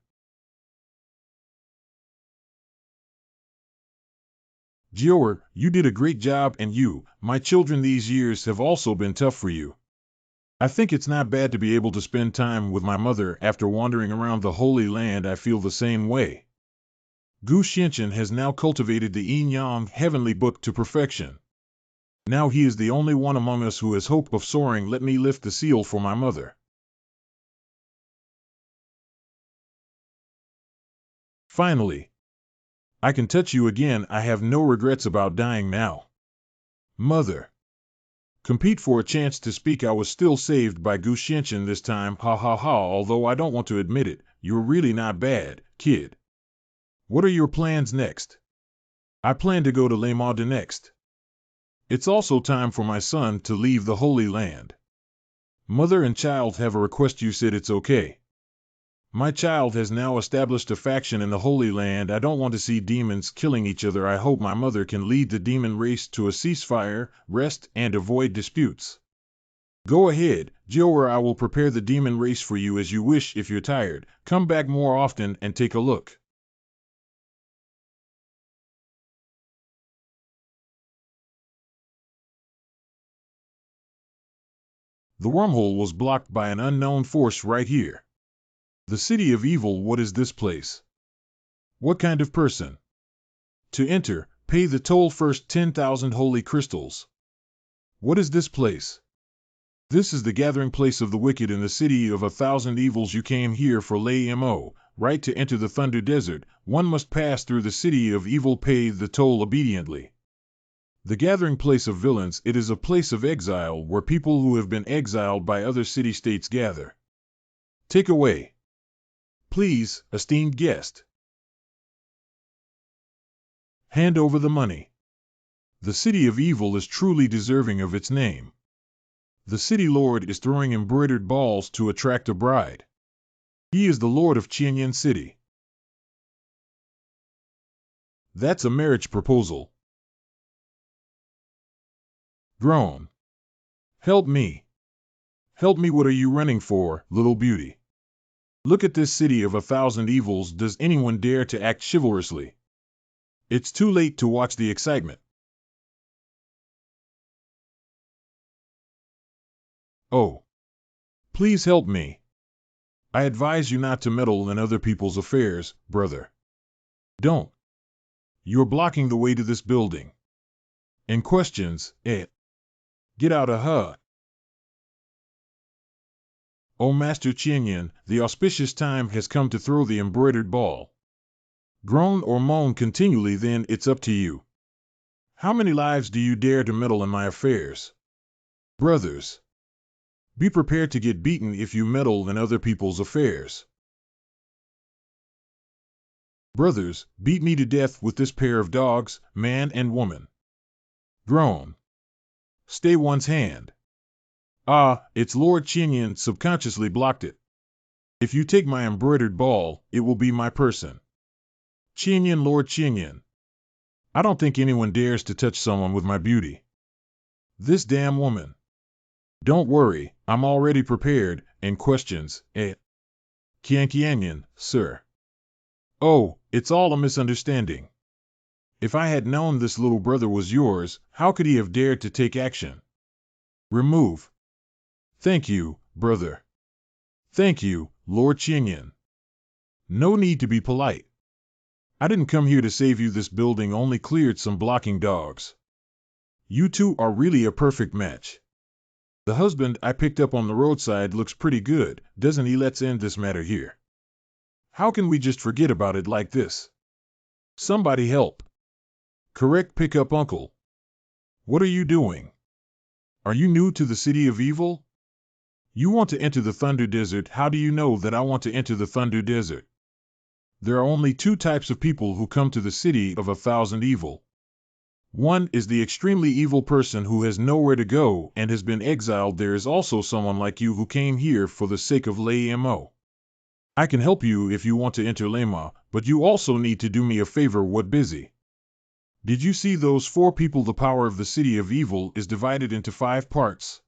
Jiower, you did a great job, and you, my children, these years have also been tough for you. I think it's not bad to be able to spend time with my mother after wandering around the Holy Land. I feel the same way. Gu Xianqian has now cultivated the Yin-Yang heavenly book to perfection. Now he is the only one among us who has hope of soaring. Let me lift the seal for my mother. Finally, I can touch you again. I have no regrets about dying now. Mother. Compete for a chance to speak. I was still saved by Gu Xianqian this time. Ha ha ha. Although I don't want to admit it, you're really not bad, kid. What are your plans next? I plan to go to Le Monde next. It's also time for my son to leave the Holy Land. Mother and child have a request. You said it's okay. My child has now established a faction in the Holy Land. I don't want to see demons killing each other. I hope my mother can lead the demon race to a ceasefire, rest, and avoid disputes. Go ahead, Jiower. I will prepare the demon race for you as you wish. If you're tired, come back more often and take a look. The wormhole was blocked by an unknown force right here. The city of evil. What is this place? What kind of person? To enter, pay the toll first. 10,000 holy crystals. What is this place? This is the gathering place of the wicked in the city of 1,000 evils. You came here for Le Mo, right? To enter the Thunder Desert, one must pass through the city of evil. Pay the toll obediently. The gathering place of villains. It is a place of exile where people who have been exiled by other city-states gather. Take away. Please, esteemed guest. Hand over the money. The city of evil is truly deserving of its name. The city lord is throwing embroidered balls to attract a bride. He is the lord of Qianyan City. That's a marriage proposal. Groan. Help me. Help me. What are you running for, little beauty? Look at this city of 1,000 evils. Does anyone dare to act chivalrously? It's too late to watch the excitement. Oh. Please help me. I advise you not to meddle in other people's affairs, brother. Don't. You're blocking the way to this building. And questions, Get out. Oh, Master Qianyan, the auspicious time has come to throw the embroidered ball. Groan or moan continually, then it's up to you. How many lives do you dare to meddle in my affairs? Brothers. Be prepared to get beaten if you meddle in other people's affairs. Brothers, beat me to death with this pair of dogs, man and woman. Groan. Stay one's hand. Ah, it's Lord Qianyan subconsciously blocked it. If you take my embroidered ball, it will be my person. Qianyan, Lord Qianyan. I don't think anyone dares to touch someone with my beauty. This damn woman. Don't worry, I'm already prepared. And questions, Qianyan, sir. Oh, it's all a misunderstanding. If I had known this little brother was yours, how could he have dared to take action? Remove. Thank you, brother. Thank you, Lord Qianyan. No need to be polite. I didn't come here to save you. This building only cleared some blocking dogs. You two are really a perfect match. The husband I picked up on the roadside looks pretty good, doesn't he? Let's end this matter here. How can we just forget about it like this? Somebody help. Correct pickup, uncle. What are you doing? Are you new to the city of evil? You want to enter the Thunder Desert. How do you know that I want to enter the Thunder Desert? There are only two types of people who come to the city of 1,000 evil. One is the extremely evil person who has nowhere to go and has been exiled. There is also someone like you who came here for the sake of Lamo. I can help you if you want to enter Lama, but you also need to do me a favor. What busy? Did you see those four people? The power of the city of evil is divided into 5 parts.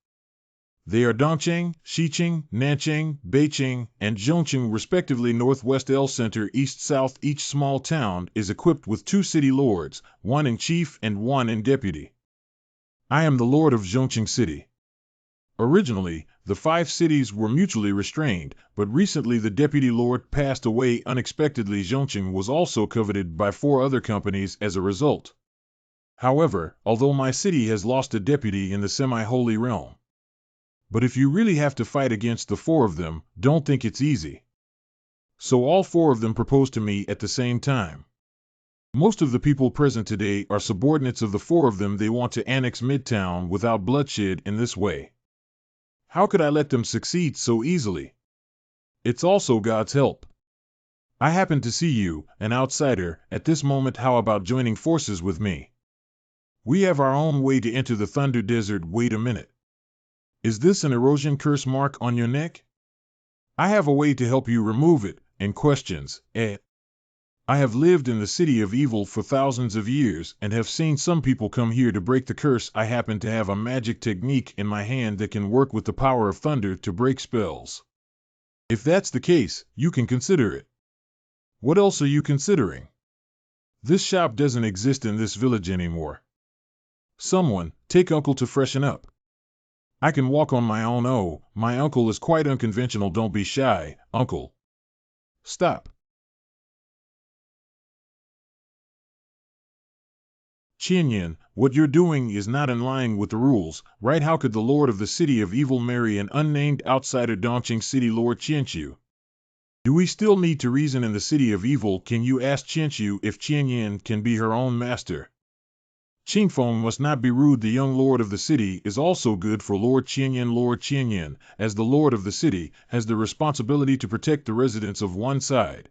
They are Dongcheng, Xicheng, Nancheng, Beicheng, and Zhongcheng respectively. Northwest L Center, East South. Each small town is equipped with 2 city lords, one in chief and one in deputy. I am the lord of Zhongcheng City. Originally, the 5 cities were mutually restrained, but recently the deputy lord passed away unexpectedly. Zhongcheng was also coveted by 4 other companies as a result. However, although my city has lost a deputy in the semi-holy realm. But if you really have to fight against the 4 of them, don't think it's easy. So all 4 of them proposed to me at the same time. Most of the people present today are subordinates of the 4 of them. They want to annex Midtown without bloodshed in this way. How could I let them succeed so easily? It's also God's help. I happen to see you, an outsider, at this moment. How about joining forces with me? We have our own way to enter the Thunder Desert. Wait a minute. Is this an erosion curse mark on your neck? I have a way to help you remove it. And questions, I have lived in the city of evil for thousands of years and have seen some people come here to break the curse. I happen to have a magic technique in my hand that can work with the power of thunder to break spells. If that's the case, you can consider it. What else are you considering? This shop doesn't exist in this village anymore. Someone, take Uncle to freshen up. I can walk on my own. Oh, my uncle is quite unconventional. Don't be shy, uncle. Stop. Qianyan, what you're doing is not in line with the rules, right? How could the lord of the city of evil marry an unnamed outsider? Dongcheng City Lord Qianqiu. Do we still need to reason in the city of evil? Can you ask Qianqiu if Qianyan can be her own master? Qingfeng must not be rude. The young lord of the city is also good for Lord Qianyan. Lord Qianyan, as the lord of the city, has the responsibility to protect the residents of one side.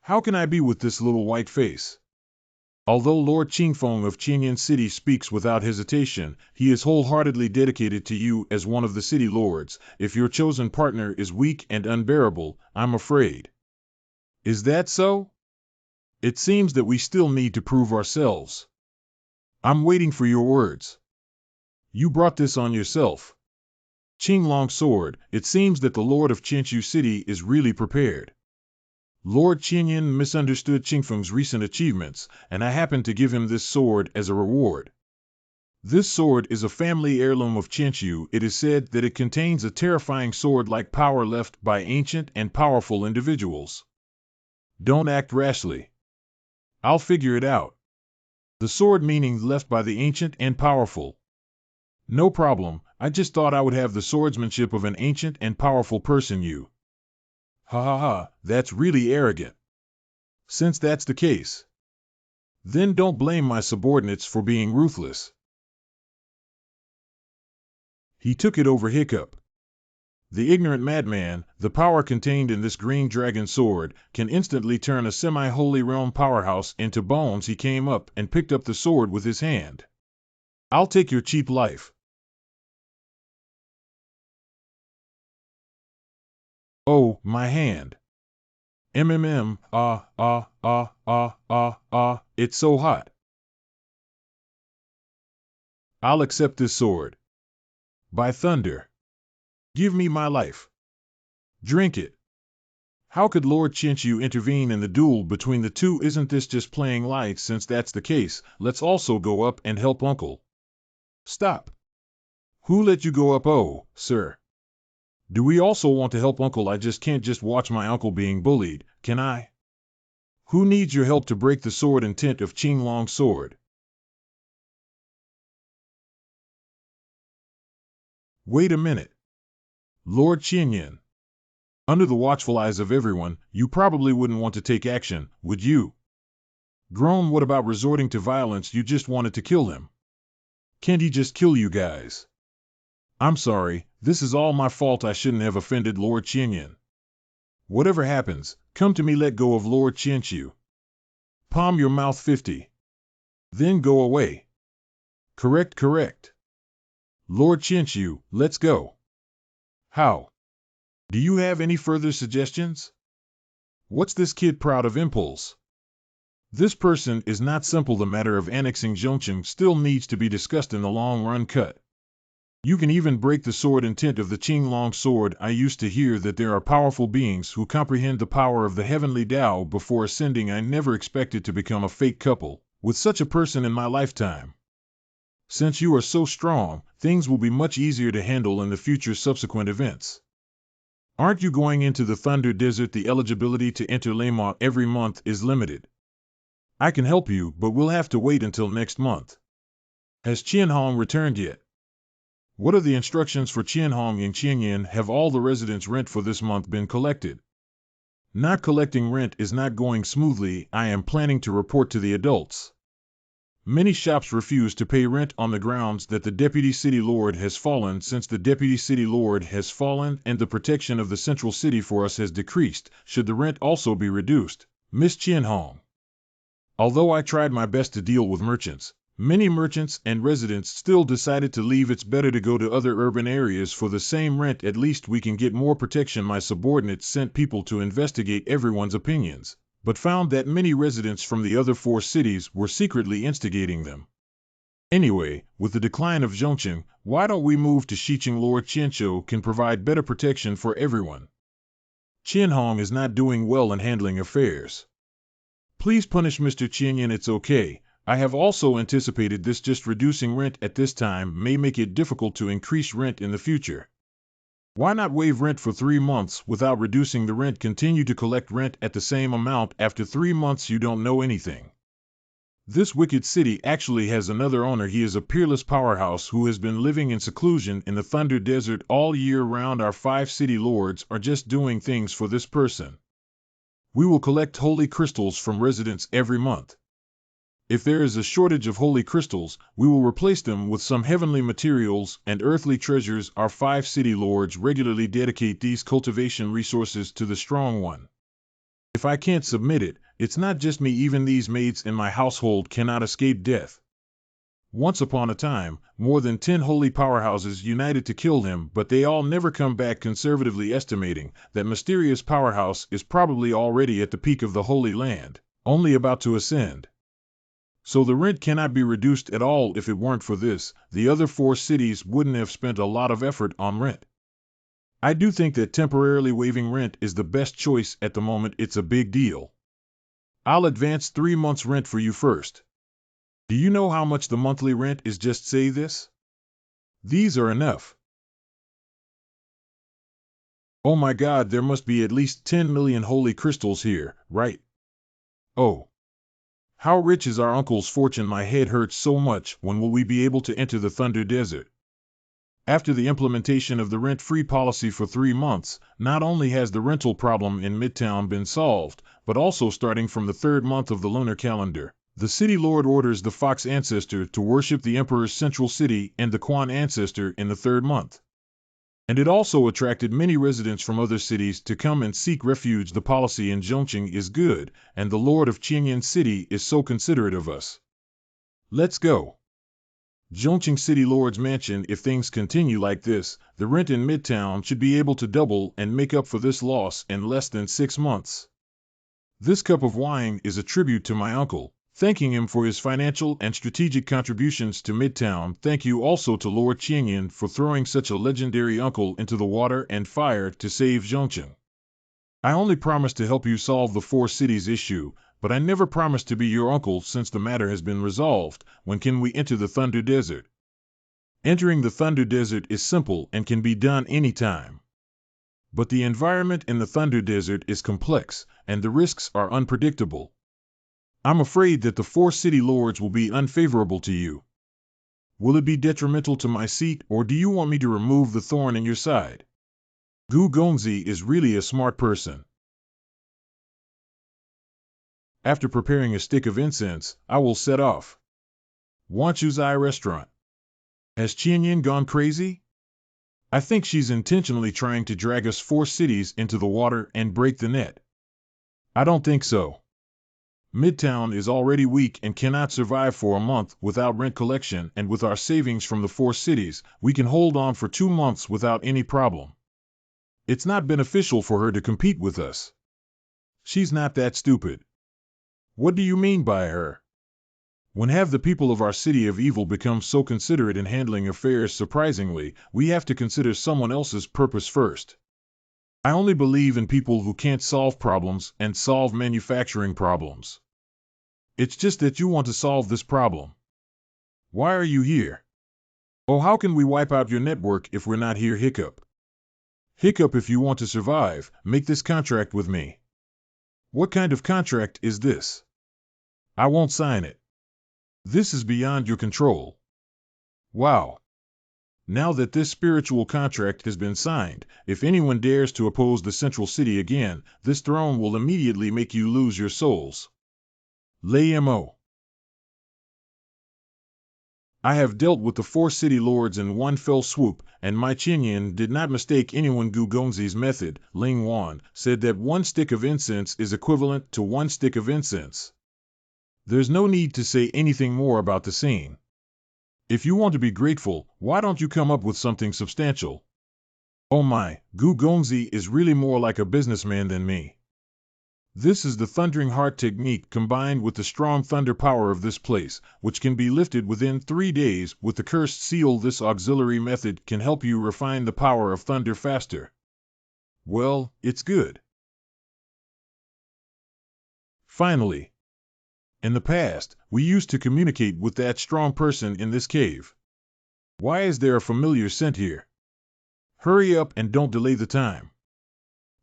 How can I be with this little white face? Although Lord Qingfeng of Qianyan City speaks without hesitation, he is wholeheartedly dedicated to you as one of the city lords. If your chosen partner is weak and unbearable, I'm afraid. Is that so? It seems that we still need to prove ourselves. I'm waiting for your words. You brought this on yourself. Qinglong Sword, it seems that the Lord of Qianqiu City is really prepared. Lord Qianyan misunderstood Qingfeng's recent achievements, and I happen to give him this sword as a reward. This sword is a family heirloom of Qianqiu. It is said that it contains a terrifying sword-like power left by ancient and powerful individuals. Don't act rashly. I'll figure it out. The sword meaning left by the ancient and powerful. No problem, I just thought I would have the swordsmanship of an ancient and powerful person. You. Ha ha ha, that's really arrogant. Since that's the case, then don't blame my subordinates for being ruthless. He took it over hiccup. The ignorant madman, the power contained in this green dragon sword, can instantly turn a semi-holy realm powerhouse into bones. He came up and picked up the sword with his hand. I'll take your cheap life. Oh, my hand. It's so hot. I'll accept this sword. By thunder. Give me my life. Drink it. How could Lord Qianqiu intervene in the duel between the two? Isn't this just playing light? Since that's the case, let's also go up and help Uncle. Stop. Who let you go up? Oh, sir. Do we also want to help Uncle? I just can't just watch my uncle being bullied, can I? Who needs your help to break the sword intent of Qinglong Sword? Wait a minute. Lord Qianyan. Under the watchful eyes of everyone, you probably wouldn't want to take action, would you? Grown, what about resorting to violence? You just wanted to kill him. Can't he just kill you guys? I'm sorry, this is all my fault. I shouldn't have offended Lord Qianyan. Whatever happens, come to me. Let go of Lord Qianqiu. Palm your mouth 50. Then go away. Correct, correct. Lord Qianqiu, let's go. How? Do you have any further suggestions? What's this kid proud of impulse? This person is not simple. The matter of annexing Zhongqing still needs to be discussed in the long run. Cut. You can even break the sword intent of the Qinglong sword. I used to hear that there are powerful beings who comprehend the power of the heavenly Tao before ascending. I never expected to become a fake couple with such a person in my lifetime. Since you are so strong, things will be much easier to handle in the future subsequent events. Aren't you going into the Thunder Desert? The eligibility to enter Lema every month is limited. I can help you, but we'll have to wait until next month. Has Qianhong returned yet? What are the instructions for Qianhong and Qianyan? Have all the residents' rent for this month been collected? Not collecting rent is not going smoothly. I am planning to report to the adults. Many shops refuse to pay rent on the grounds that the Deputy City Lord has fallen. Since the Deputy City Lord has fallen and the protection of the central city for us has decreased, should the rent also be reduced? Miss Qianhong. Although I tried my best to deal with merchants, many merchants and residents still decided to leave. It's better to go to other urban areas for the same rent. At least we can get more protection. My subordinates sent people to investigate everyone's opinions, but found that many residents from the other 4 cities were secretly instigating them. Anyway, with the decline of Zhongqing, why don't we move to Xiqing? Lord Qianqiu can provide better protection for everyone. Qianhong is not doing well in handling affairs. Please punish Mr. Qianyan. It's okay. I have also anticipated this. Just reducing rent at this time may make it difficult to increase rent in the future. Why not waive rent for 3 months without reducing the rent? Continue to collect rent at the same amount. After 3 months you don't know anything. This wicked city actually has another owner. He is a peerless powerhouse who has been living in seclusion in the Thunder Desert all year round. Our 5 city lords are just doing things for this person. We will collect holy crystals from residents every month. If there is a shortage of holy crystals, we will replace them with some heavenly materials and earthly treasures. Our 5 city lords regularly dedicate these cultivation resources to the strong one. If I can't submit it, it's not just me. Even these maids in my household cannot escape death. Once upon a time, more than 10 holy powerhouses united to kill him, but they all never come back. Conservatively estimating, that mysterious powerhouse is probably already at the peak of the Holy Land, only about to ascend. So the rent cannot be reduced at all. If it weren't for this, the other 4 cities wouldn't have spent a lot of effort on rent. I do think that temporarily waiving rent is the best choice at the moment. It's a big deal. I'll advance 3 months' rent for you first. Do you know how much the monthly rent is? Just say this. These are enough. Oh my God, there must be at least 10 million holy crystals here, right? Oh. How rich is our uncle's fortune? My head hurts so much. When will we be able to enter the Thunder Desert? After the implementation of the rent-free policy for 3 months, not only has the rental problem in Midtown been solved, but also starting from the 3rd month of the lunar calendar, the city lord orders the Fox ancestor to worship the emperor's central city and the Quan ancestor in the 3rd month. And it also attracted many residents from other cities to come and seek refuge. The policy in Zhongqing is good, and the lord of Qianyan City is so considerate of us. Let's go. Zhongqing City Lord's Mansion. If things continue like this, the rent in Midtown should be able to double and make up for this loss in less than 6 months. This cup of wine is a tribute to my uncle, thanking him for his financial and strategic contributions to Midtown. Thank you also to Lord Qianyan for throwing such a legendary uncle into the water and fire to save Zhongqing. I only promised to help you solve the 4 cities issue, but I never promised to be your uncle. Since the matter has been resolved, when can we enter the Thunder Desert? Entering the Thunder Desert is simple and can be done anytime. But the environment in the Thunder Desert is complex, and the risks are unpredictable. I'm afraid that the 4 city lords will be unfavorable to you. Will it be detrimental to my seat, or do you want me to remove the thorn in your side? Gu Gongzi is really a smart person. After preparing a stick of incense, I will set off. Wanchuzai Restaurant. Has Qianyan gone crazy? I think she's intentionally trying to drag us 4 cities into the water and break the net. I don't think so. Midtown is already weak and cannot survive for a month without rent collection, and with our savings from the 4 cities, we can hold on for 2 months without any problem. It's not beneficial for her to compete with us. She's not that stupid. What do you mean by her? When have the people of our city of evil become so considerate in handling affairs? Surprisingly, we have to consider someone else's purpose first. I only believe in people who can't solve problems and solve manufacturing problems. It's just that you want to solve this problem. Why are you here? Oh, how can we wipe out your network if we're not here? Hiccup. Hiccup, if you want to survive, make this contract with me. What kind of contract is this? I won't sign it. This is beyond your control. Wow. Now that this spiritual contract has been signed, if anyone dares to oppose the central city again, this throne will immediately make you lose your souls. Lay Mo. I have dealt with the 4 city lords in one fell swoop, and my Chinyan did not mistake anyone. Gu Gongzi's method, Ling Wan, said that 1 stick of incense is equivalent to 1 stick of incense. There's no need to say anything more about the scene. If you want to be grateful, why don't you come up with something substantial? Oh my, Gu Gongzi is really more like a businessman than me. This is the Thundering Heart technique combined with the strong thunder power of this place, which can be lifted within 3 days with the cursed seal. This auxiliary method can help you refine the power of thunder faster. Well, it's good. Finally. In the past, we used to communicate with that strong person in this cave. Why is there a familiar scent here? Hurry up and don't delay the time.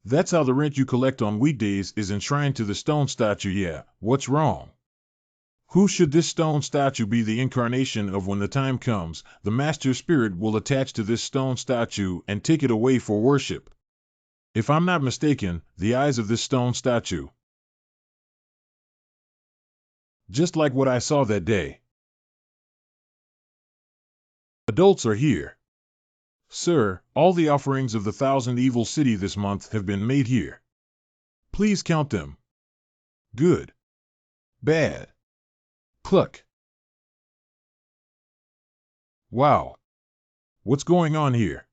That's how the rent you collect on weekdays is enshrined to the stone statue. Yeah, what's wrong? Who should this stone statue be the incarnation of? When the time comes, the master spirit will attach to this stone statue and take it away for worship. If I'm not mistaken, the eyes of this stone statue. Just like what I saw that day. Adults are here. Sir, all the offerings of the 1,000 Evil City this month have been made here. Please count them. Good. Bad. Cluck. Wow. What's going on here?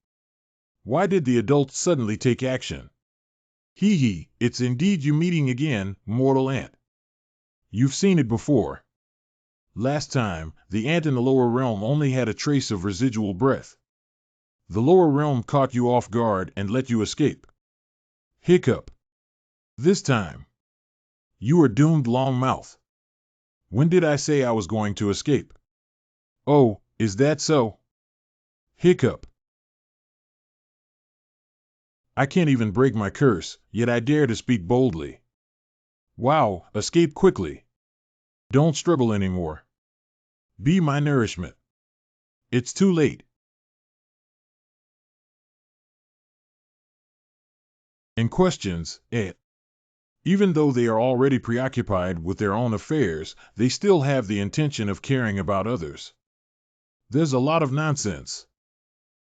Why did the adults suddenly take action? Hee hee, it's indeed you meeting again, mortal ant. You've seen it before. Last time, the ant in the lower realm only had a trace of residual breath. The lower realm caught you off guard and let you escape. Hiccup. This time. You are doomed, long mouth. When did I say I was going to escape? Oh, is that so? Hiccup. I can't even break my curse, yet I dare to speak boldly. Wow, escape quickly. Don't struggle anymore. Be my nourishment. It's too late. In questions, even though they are already preoccupied with their own affairs, they still have the intention of caring about others. There's a lot of nonsense.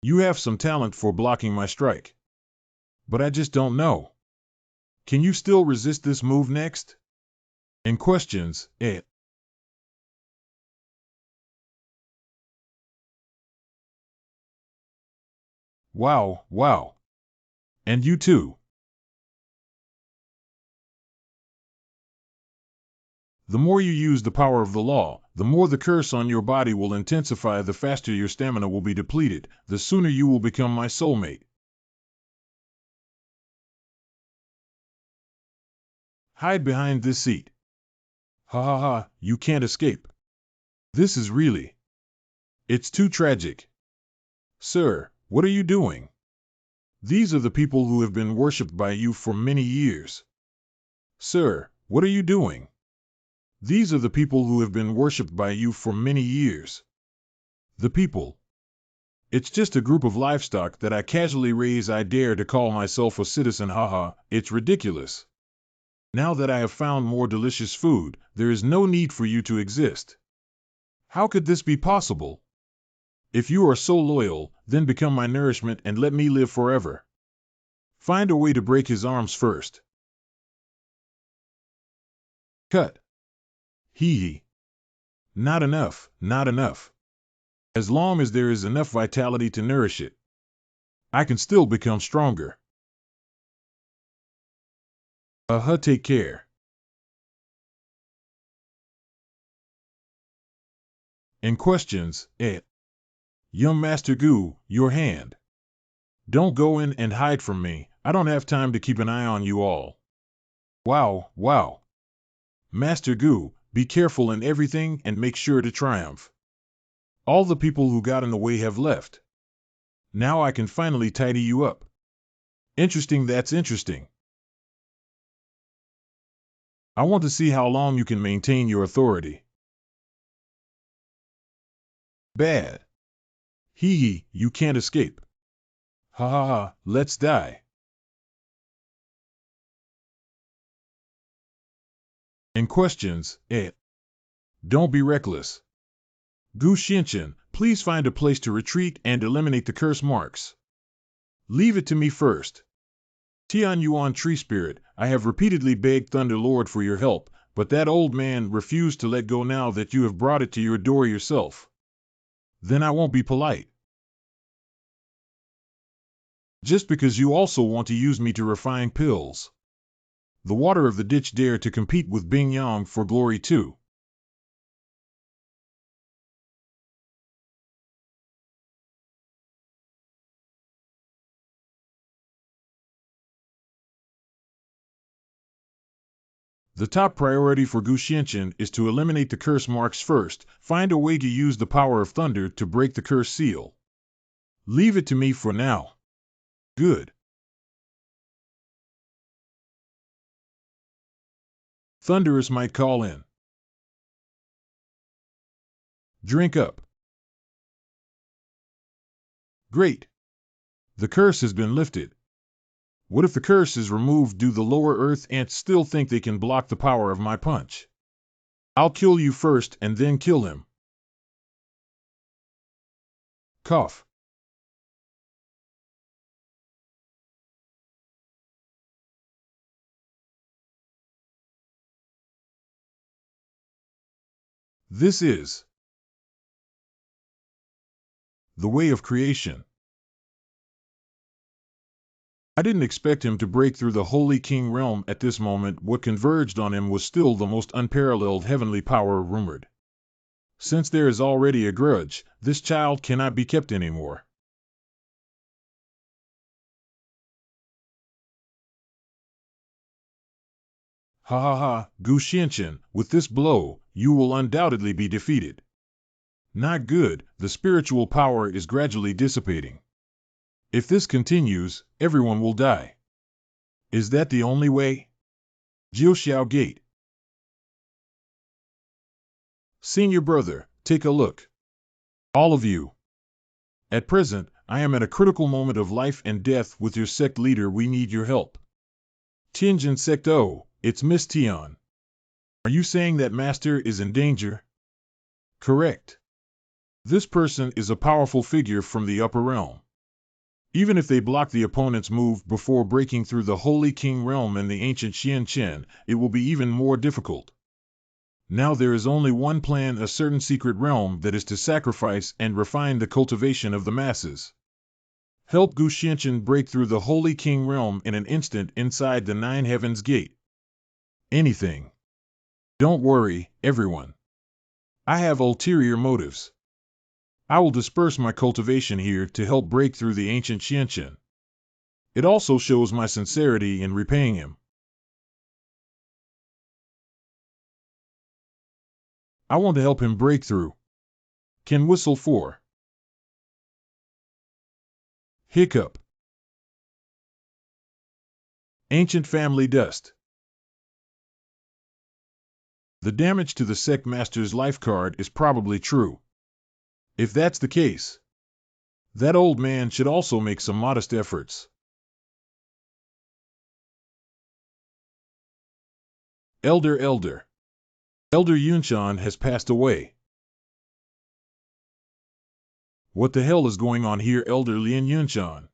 You have some talent for blocking my strike. But I just don't know. Can you still resist this move next? In questions, Wow, wow. And you too. The more you use the power of the law, the more the curse on your body will intensify. The faster your stamina will be depleted, the sooner you will become my soulmate. Hide behind this seat. Ha ha ha, you can't escape. This is really. It's too tragic. Sir, what are you doing? These are the people who have been worshipped by you for many years. Sir, what are you doing? These are the people who have been worshipped by you for many years. The people. It's just a group of livestock that I casually raise. I dare to call myself a citizen. Haha, it's ridiculous. Now that I have found more delicious food, there is no need for you to exist. How could this be possible? If you are so loyal, then become my nourishment and let me live forever. Find a way to break his arms first. Cut. Hee. Not enough, not enough. As long as there is enough vitality to nourish it, I can still become stronger. Take care. And questions, Young Master Gu, your hand. Don't go in and hide from me. I don't have time to keep an eye on you all. Wow, wow. Master Gu, be careful in everything and make sure to triumph. All the people who got in the way have left. Now I can finally tidy you up. Interesting, that's interesting. I want to see how long you can maintain your authority. Bad. Hee, you can't escape. Ha ha ha, let's die. And questions, Don't be reckless. Gu Xianchen, please find a place to retreat and eliminate the curse marks. Leave it to me first. Tian Yuan Tree Spirit, I have repeatedly begged Thunder Lord for your help, but that old man refused to let go now that you have brought it to your door yourself. Then I won't be polite. Just because you also want to use me to refine pills. The water of the ditch dare to compete with Bing Yang for glory too. The top priority for Gu Xianchen is to eliminate the curse marks first. Find a way to use the power of thunder to break the curse seal. Leave it to me for now. Good. Thunderous might call in. Drink up. Great. The curse has been lifted. What if the curse is removed? Do the lower earth ants still think they can block the power of my punch? I'll kill you first and then kill him. Cough. This is the way of creation. I didn't expect him to break through the Holy King realm at this moment. What converged on him was still the most unparalleled heavenly power rumored. Since there is already a grudge, this child cannot be kept anymore. Ha ha ha, Gu Xianchen, with this blow, you will undoubtedly be defeated. Not good, the spiritual power is gradually dissipating. If this continues, everyone will die. Is that the only way? Jiuxiao Gate. Senior brother, take a look. All of you. At present, I am at a critical moment of life and death with your sect leader. We need your help. Tianjin Sect O, it's Miss Tian. Are you saying that Master is in danger? Correct. This person is a powerful figure from the upper realm. Even if they block the opponent's move before breaking through the Holy King realm and the ancient Xian Chen, it will be even more difficult. Now there is only one plan, a certain secret realm that is to sacrifice and refine the cultivation of the masses. Help Gu Xianchen break through the Holy King realm in an instant inside the Nine Heavens Gate. Anything. Don't worry, everyone. I have ulterior motives. I will disperse my cultivation here to help break through the ancient Xianchen. It also shows my sincerity in repaying him. I want to help him break through. Can whistle for. Hiccup. Ancient family dust. The damage to the sect master's life card is probably true. If that's the case, that old man should also make some modest efforts. Elder Yunshan has passed away. What the hell is going on here, Elder Lin Yunshan?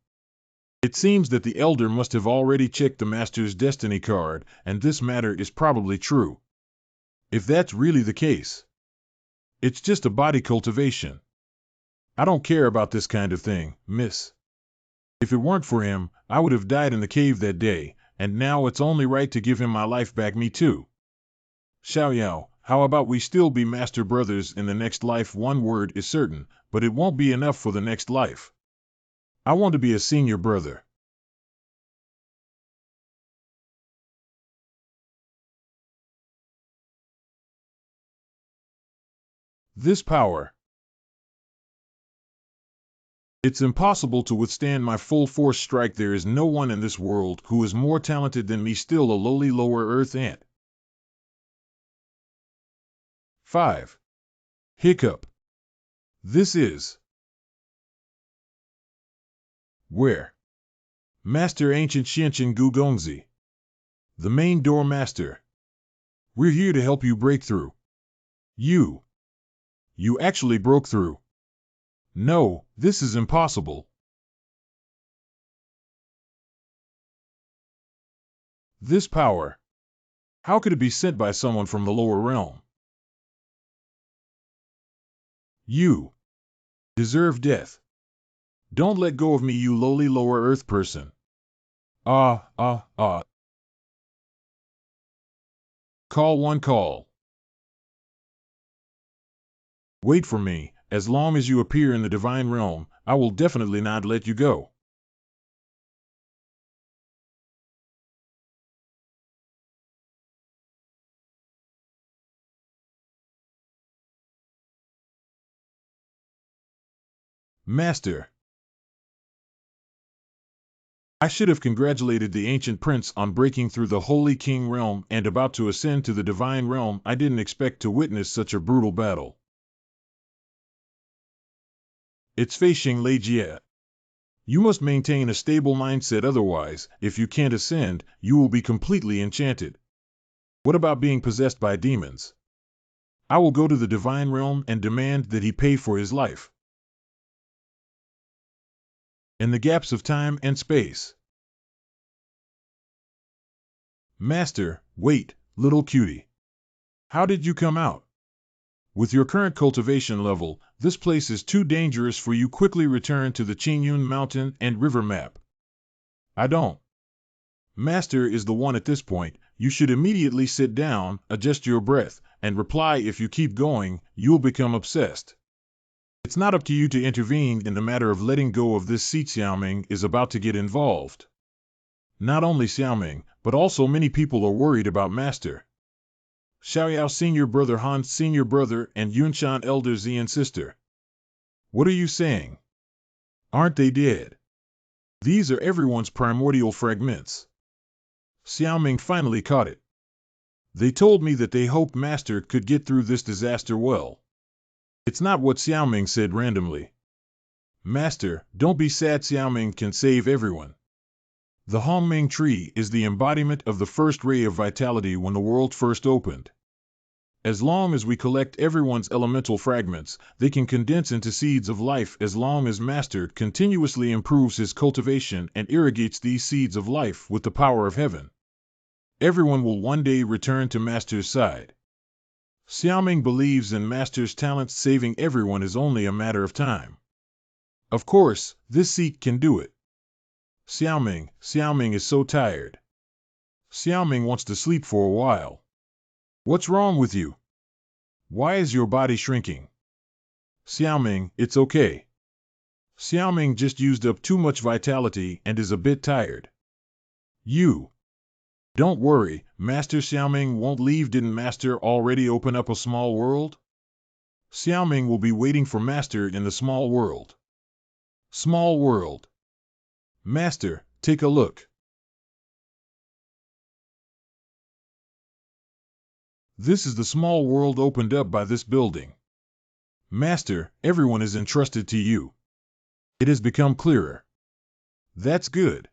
It seems that the Elder must have already checked the Master's destiny card, and this matter is probably true. If that's really the case, it's just a body cultivation. I don't care about this kind of thing, miss. If it weren't for him, I would have died in the cave that day, and now it's only right to give him my life back, me too. Xiao Yao, how about we still be master brothers in the next life? One word is certain, but it won't be enough for the next life. I want to be a senior brother. This power. It's impossible to withstand my full force strike. There is no one in this world who is more talented than me, still a lowly lower earth ant. 5. Hiccup. This is where? Master Ancient Xianqin Gu Gongzi. The main door master. We're here to help you break through. You actually broke through. No, this is impossible. This power. How could it be sent by someone from the lower realm? You deserve death. Don't let go of me, you lowly lower earth person. Ah. Call one call. Wait for me. As long as you appear in the divine realm, I will definitely not let you go. Master. I should have congratulated the ancient prince on breaking through the holy king realm and about to ascend to the divine realm. I didn't expect to witness such a brutal battle. It's Fei Xing Lei Jie. You must maintain a stable mindset, otherwise, if you can't ascend, you will be completely enchanted. What about being possessed by demons? I will go to the divine realm and demand that he pay for his life. In the gaps of time and space. Master, wait, little cutie. How did you come out? With your current cultivation level, this place is too dangerous for you. Quickly return to the Qingyun Mountain and River map. I don't. Master is the one at this point. You should immediately sit down, adjust your breath, and reply. If you keep going, you'll become obsessed. It's not up to you to intervene in the matter of letting go of this seat. Xiaoming is about to get involved. Not only Xiaoming, but also many people are worried about Master. Xiaoyao senior brother, Han senior brother, and Yunshan elder Xian sister. What are you saying? Aren't they dead? These are everyone's primordial fragments. Xiaoming finally caught it. They told me that they hoped Master could get through this disaster well. It's not what Xiaoming said randomly. Master, don't be sad. Xiaoming can save everyone. The Hongming tree is the embodiment of the first ray of vitality when the world first opened. As long as we collect everyone's elemental fragments, they can condense into seeds of life. As long as Master continuously improves his cultivation and irrigates these seeds of life with the power of heaven, everyone will one day return to Master's side. Xiaoming believes in Master's talents. Saving everyone is only a matter of time. Of course, this seat can do it. Xiaoming is so tired. Xiaoming wants to sleep for a while. What's wrong with you? Why is your body shrinking? Xiaoming, it's okay. Xiaoming just used up too much vitality and is a bit tired. You. Don't worry, Master Xiaoming won't leave. Didn't Master already open up a small world? Xiaoming will be waiting for Master in the small world. Small world. Master, take a look. This is the small world opened up by this building. Master, everyone is entrusted to you. It has become clearer. That's good.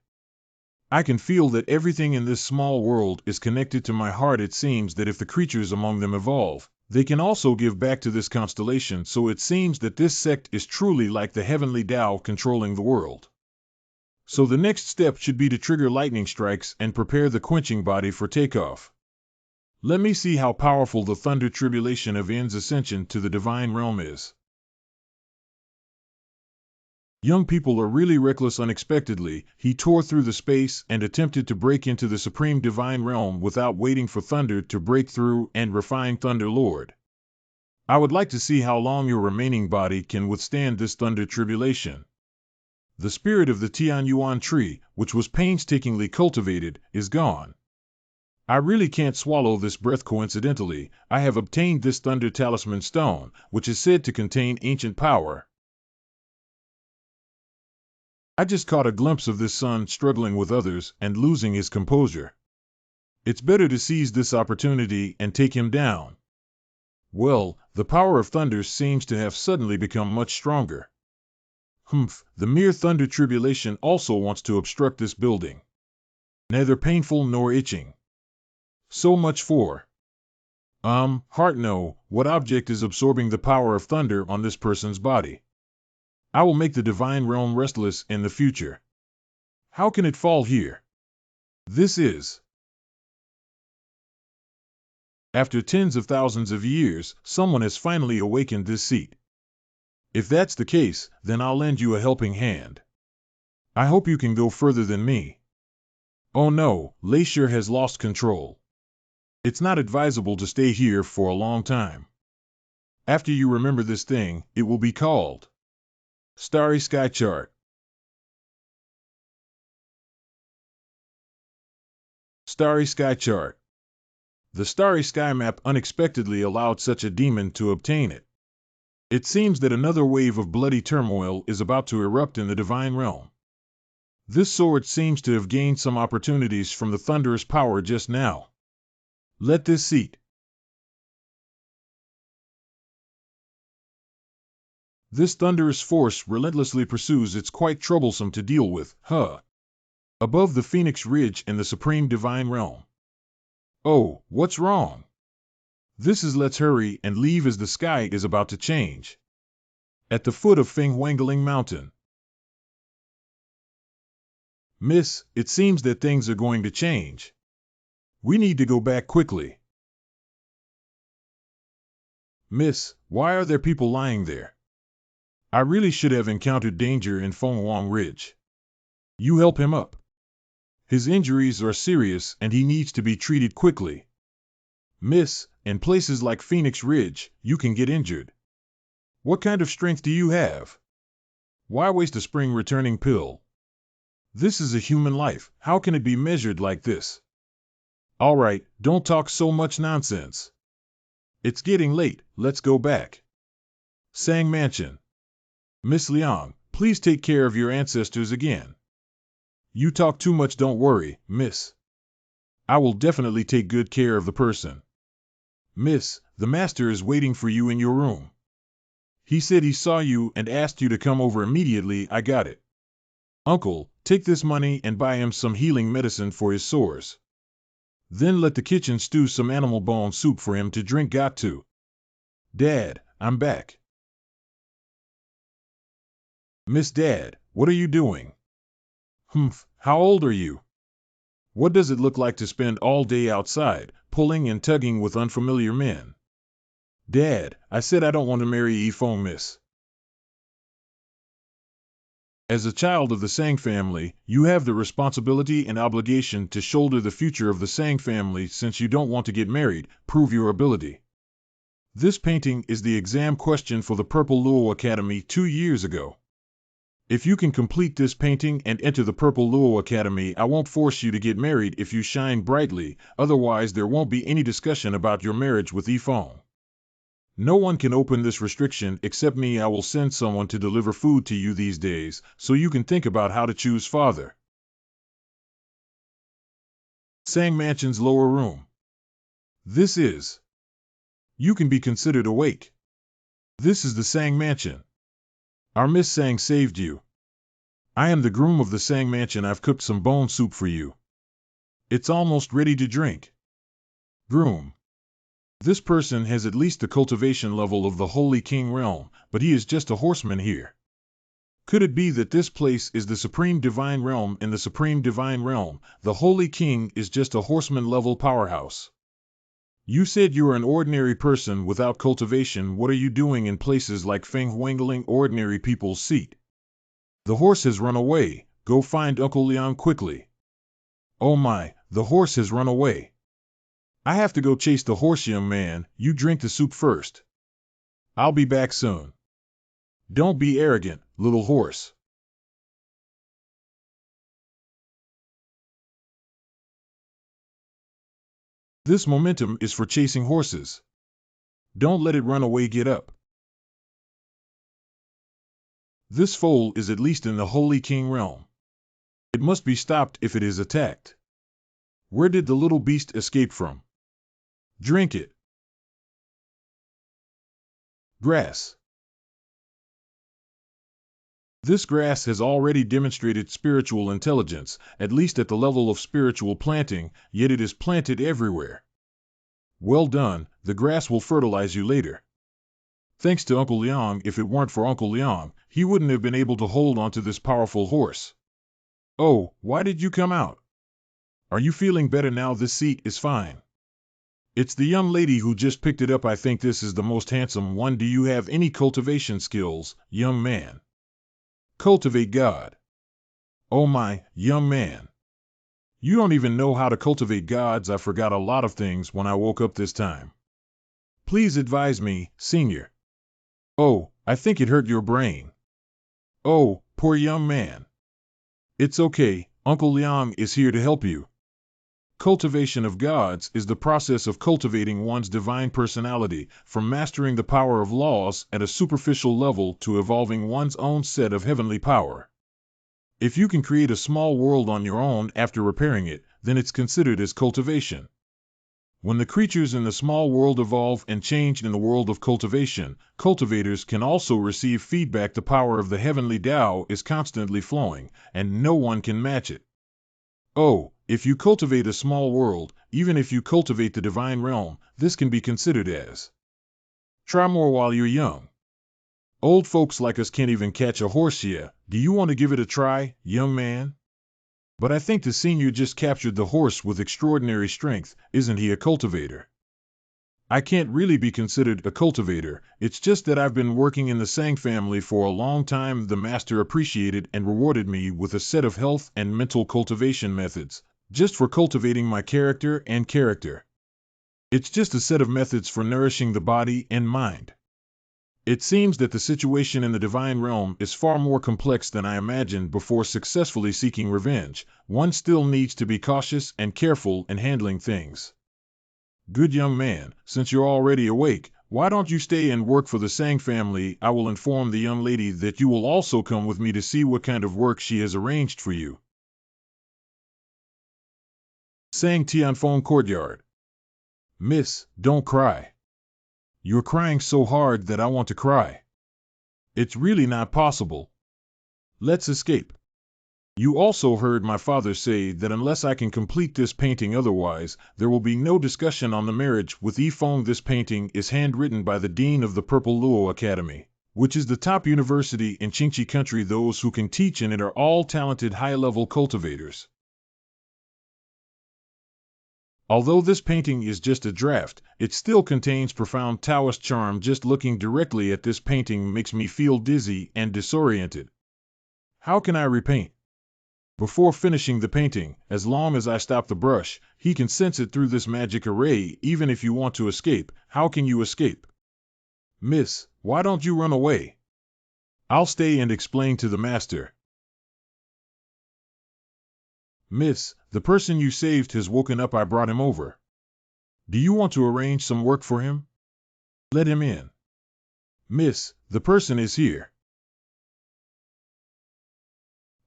I can feel that everything in this small world is connected to my heart. It seems that if the creatures among them evolve, They can also give back to this constellation, so it seems that this sect is truly like the heavenly Tao controlling the world. So the next step should be to trigger lightning strikes and prepare the quenching body for takeoff. Let me see how powerful the thunder tribulation of N's ascension to the divine realm is. Young people are really reckless. Unexpectedly, he tore through the space and attempted to break into the supreme divine realm without waiting for thunder to break through and refine Thunder Lord. I would like to see how long your remaining body can withstand this thunder tribulation. The spirit of the Tianyuan tree, which was painstakingly cultivated, is gone. I really can't swallow this breath. Coincidentally, I have obtained this thunder talisman stone, which is said to contain ancient power. I just caught a glimpse of this son struggling with others and losing his composure. It's better to seize this opportunity and take him down. Well, the power of thunder seems to have suddenly become much stronger. The mere thunder tribulation also wants to obstruct this building. Neither painful nor itching. So much for heart. No, what object is absorbing the power of thunder on this person's body? I will make the divine realm restless in the future. How can it fall here? This is. After tens of thousands of years, someone has finally awakened this seat. If that's the case, then I'll lend you a helping hand. I hope you can go further than me. Oh no, Glacier has lost control. It's not advisable to stay here for a long time. After you remember this thing, it will be called Starry Sky Chart. Starry Sky Chart. The Starry Sky map unexpectedly allowed such a demon to obtain it. It seems that another wave of bloody turmoil is about to erupt in the divine realm. This sword seems to have gained some opportunities from the thunderous power just now. Let this seat. This thunderous force relentlessly pursues. It's quite troublesome to deal with, Above the Phoenix Ridge in the supreme divine realm. Oh, what's wrong? This is let's hurry and leave as the sky is about to change. At the foot of Fenghuangling Mountain. Miss, it seems that things are going to change. We need to go back quickly. Miss, why are there people lying there? I really should have encountered danger in Fenghuang Ridge. You help him up. His injuries are serious and he needs to be treated quickly. Miss, in places like Phoenix Ridge, you can get injured. What kind of strength do you have? Why waste a spring-returning pill? This is a human life. How can it be measured like this? All right, don't talk so much nonsense. It's getting late, let's go back. Sang Mansion. Miss Liang, please take care of your ancestors again. You talk too much. Don't worry, miss. I will definitely take good care of the person. Miss, the master is waiting for you in your room. He said he saw you and asked you to come over immediately. I got it. Uncle, take this money and buy him some healing medicine for his sores. Then let the kitchen stew some animal bone soup for him to drink. Got to. Dad, I'm back. Miss Dad, what are you doing? How old are you? What does it look like to spend all day outside, pulling and tugging with unfamiliar men? Dad, I said I don't want to marry Yifeng, miss. As a child of the Sang family, you have the responsibility and obligation to shoulder the future of the Sang family. Since you don't want to get married, prove your ability. This painting is the exam question for the Purple Luo Academy 2 years ago. If you can complete this painting and enter the Purple Luo Academy, I won't force you to get married if you shine brightly, otherwise there won't be any discussion about your marriage with Yifeng. No one can open this restriction except me. I will send someone to deliver food to you these days, so you can think about how to choose father. Sang Mansion's lower room. This is. You can be considered awake. This is the Sang Mansion. Our Miss Sang saved you. I am the groom of the Sang Mansion. I've cooked some bone soup for you. It's almost ready to drink. Groom. This person has at least the cultivation level of the Holy King realm, but he is just a horseman here. Could it be that this place is the Supreme Divine Realm? In the Supreme Divine Realm, the Holy King is just a horseman-level powerhouse. You said you are an ordinary person without cultivation. What are you doing in places like Fenghuangling, ordinary people's seat? The horse has run away. Go find Uncle Liang quickly. Oh my, the horse has run away. I have to go chase the horse, young man. You drink the soup first. I'll be back soon. Don't be arrogant, little horse. This momentum is for chasing horses. Don't let it run away. Get up. This foal is at least in the Holy King realm. It must be stopped if it is attacked. Where did the little beast escape from? Drink it. Grass. This grass has already demonstrated spiritual intelligence, at least at the level of spiritual planting, yet it is planted everywhere. Well done, the grass will fertilize you later. Thanks to Uncle Liang. If it weren't for Uncle Liang, he wouldn't have been able to hold onto this powerful horse. Oh, why did you come out? Are you feeling better now? This seat is fine. It's the young lady who just picked it up. I think this is the most handsome one. Do you have any cultivation skills, young man? Cultivate God. Oh my, young man. You don't even know how to cultivate gods. I forgot a lot of things when I woke up this time. Please advise me, senior. Oh, I think it hurt your brain. Oh, poor young man. It's okay, Uncle Liang is here to help you. Cultivation of gods is the process of cultivating one's divine personality, from mastering the power of laws at a superficial level to evolving one's own set of heavenly power. If you can create a small world on your own after repairing it, then it's considered as cultivation. When the creatures in the small world evolve and change in the world of cultivation, cultivators can also receive feedback. The power of the heavenly Tao is constantly flowing, and no one can match it. Oh, if you cultivate a small world, even if you cultivate the divine realm, this can be considered as. Try more while you're young. Old folks like us can't even catch a horse yet. Do you want to give it a try, young man? But I think the senior just captured the horse with extraordinary strength. Isn't he a cultivator? I can't really be considered a cultivator. It's just that I've been working in the Sang family for a long time. The master appreciated and rewarded me with a set of health and mental cultivation methods, just for cultivating my character and character. It's just a set of methods for nourishing the body and mind. It seems that the situation in the divine realm is far more complex than I imagined. Before successfully seeking revenge, one still needs to be cautious and careful in handling things. Good young man, since you're already awake, why don't you stay and work for the Sang family? I will inform the young lady that you will also come with me to see what kind of work she has arranged for you. Sang Tianfeng Courtyard. Miss, don't cry. You're crying so hard that I want to cry. It's really not possible. Let's escape. You also heard my father say that unless I can complete this painting, otherwise, there will be no discussion on the marriage with Yifeng. This painting is handwritten by the Dean of the Purple Luo Academy, which is the top university in Qingqi country. Those who can teach in it are all talented high-level cultivators. Although this painting is just a draft, it still contains profound Taoist charm. Just looking directly at this painting makes me feel dizzy and disoriented. How can I repaint? Before finishing the painting, as long as I stop the brush, he can sense it through this magic array. Even if you want to escape, how can you escape? Miss, why don't you run away? I'll stay and explain to the master. Miss, the person you saved has woken up. I brought him over. Do you want to arrange some work for him? Let him in. Miss, the person is here.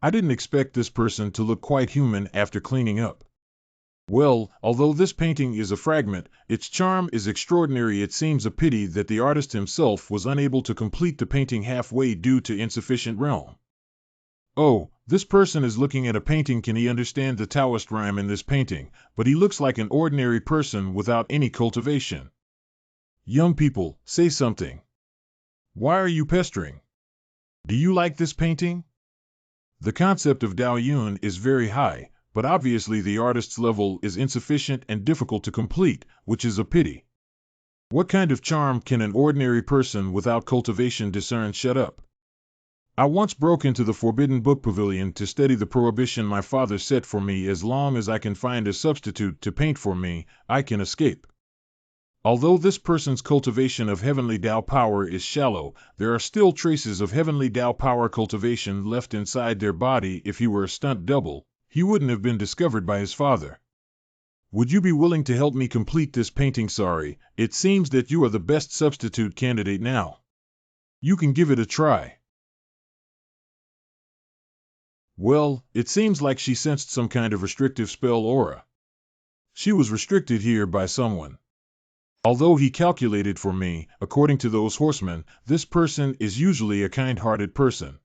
I didn't expect this person to look quite human after cleaning up. Well, although this painting is a fragment, its charm is extraordinary. It seems a pity that the artist himself was unable to complete the painting halfway due to insufficient realm. Oh, this person is looking at a painting. Can he understand the Taoist rhyme in this painting? But he looks like an ordinary person without any cultivation. Young people, say something. Why are you pestering? Do you like this painting? The concept of Dao Yun is very high, but obviously the artist's level is insufficient and difficult to complete, which is a pity. What kind of charm can an ordinary person without cultivation discern? Shut up. I once broke into the Forbidden Book Pavilion to study the prohibition my father set for me. As long as I can find a substitute to paint for me, I can escape. Although this person's cultivation of heavenly Tao power is shallow, there are still traces of heavenly Tao power cultivation left inside their body. If he were a stunt double, he wouldn't have been discovered by his father. Would you be willing to help me complete this painting? Sorry, it seems that you are the best substitute candidate now. You can give it a try. Well, it seems like she sensed some kind of restrictive spell aura. She was restricted here by someone. Although he calculated for me, according to those horsemen, this person is usually a kind-hearted person.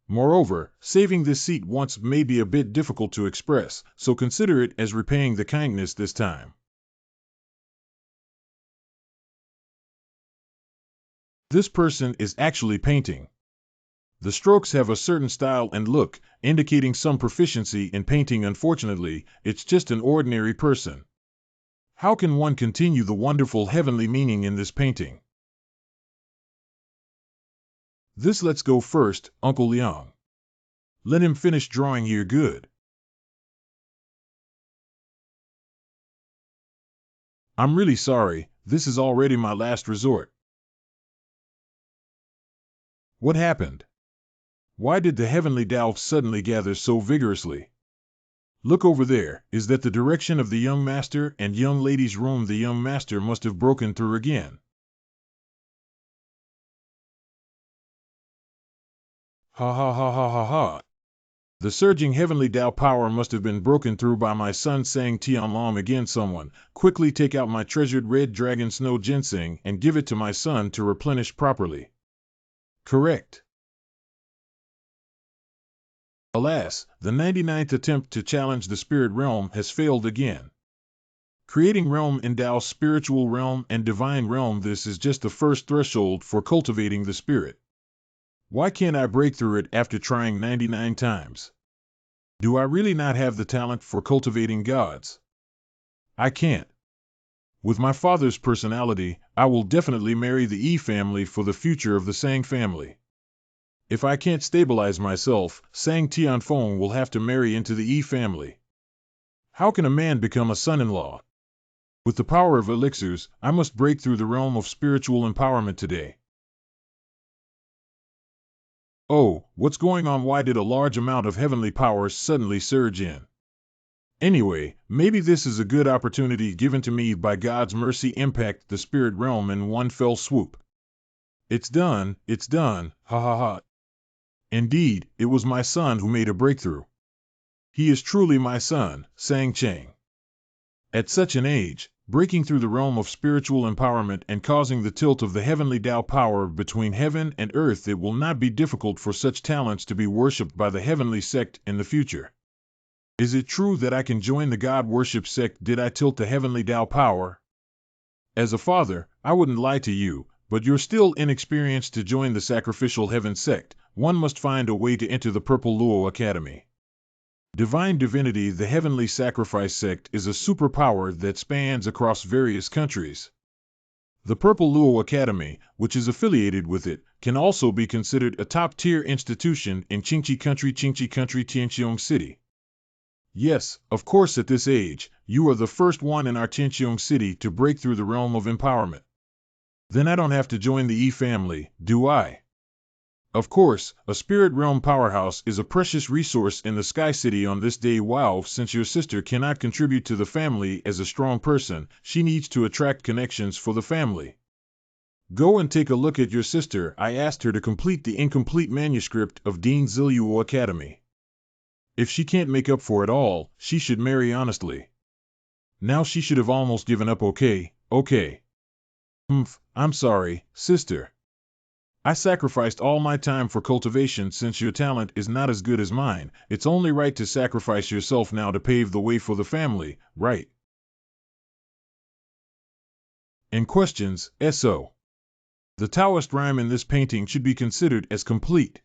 Moreover, saving this seat once may be a bit difficult to express, so consider it as repaying the kindness this time. This person is actually painting. The strokes have a certain style and look, indicating some proficiency in painting. Unfortunately, it's just an ordinary person. How can one continue the wonderful heavenly meaning in this painting? This let's go first, Uncle Liang. Let him finish drawing here. Good. I'm really sorry, this is already my last resort. What happened? Why did the heavenly Tao suddenly gather so vigorously? Look over there, is that the direction of the young master and young lady's room? The young master must have broken through again. Ha ha ha ha ha ha. The surging heavenly Tao power must have been broken through by my son, sang Tianlong again. Someone, quickly take out my treasured red dragon snow ginseng and give it to my son to replenish properly. Correct. Alas, the 99th attempt to challenge the spirit realm has failed again. Creating realm endows spiritual realm and divine realm. This is just the first threshold for cultivating the spirit. Why can't I break through it after trying 99 times? Do I really not have the talent for cultivating gods? I can't. With my father's personality, I will definitely marry the Yi family for the future of the Sang family. If I can't stabilize myself, Sang Tianfeng will have to marry into the Yi family. How can a man become a son-in-law? With the power of elixirs, I must break through the realm of spiritual empowerment today. Oh, what's going on? Why did a large amount of heavenly powers suddenly surge in? Anyway, maybe this is a good opportunity given to me by God's mercy. Impact the spirit realm in one fell swoop. It's done, ha ha ha. Indeed, it was my son who made a breakthrough. He is truly my son, sang Chang. At such an age, breaking through the realm of spiritual empowerment and causing the tilt of the heavenly Tao power between heaven and earth, it will not be difficult for such talents to be worshipped by the heavenly sect in the future. Is it true that I can join the God worship sect? Did I tilt the heavenly Tao power? As a father, I wouldn't lie to you, but you're still inexperienced to join the sacrificial heaven sect. One must find a way to enter the Purple Luo Academy. Divine Divinity, the Heavenly Sacrifice Sect, is a superpower that spans across various countries. The Purple Luo Academy, which is affiliated with it, can also be considered a top-tier institution in Qingqi Country, Tianqiong City. Yes, of course, at this age, you are the first one in our Tianqiong City to break through the realm of empowerment. Then I don't have to join the Yi family, do I? Of course, a spirit realm powerhouse is a precious resource in the Sky City on this day. Wow, since your sister cannot contribute to the family as a strong person, she needs to attract connections for the family. Go and take a look at your sister. I asked her to complete the incomplete manuscript of Dean Ziluo Academy. If she can't make up for it all, she should marry honestly. Now she should have almost given up. Okay. I'm sorry, sister. I sacrificed all my time for cultivation. Since your talent is not as good as mine, it's only right to sacrifice yourself now to pave the way for the family, right? In questions, SO. The Taoist rhyme in this painting should be considered as complete.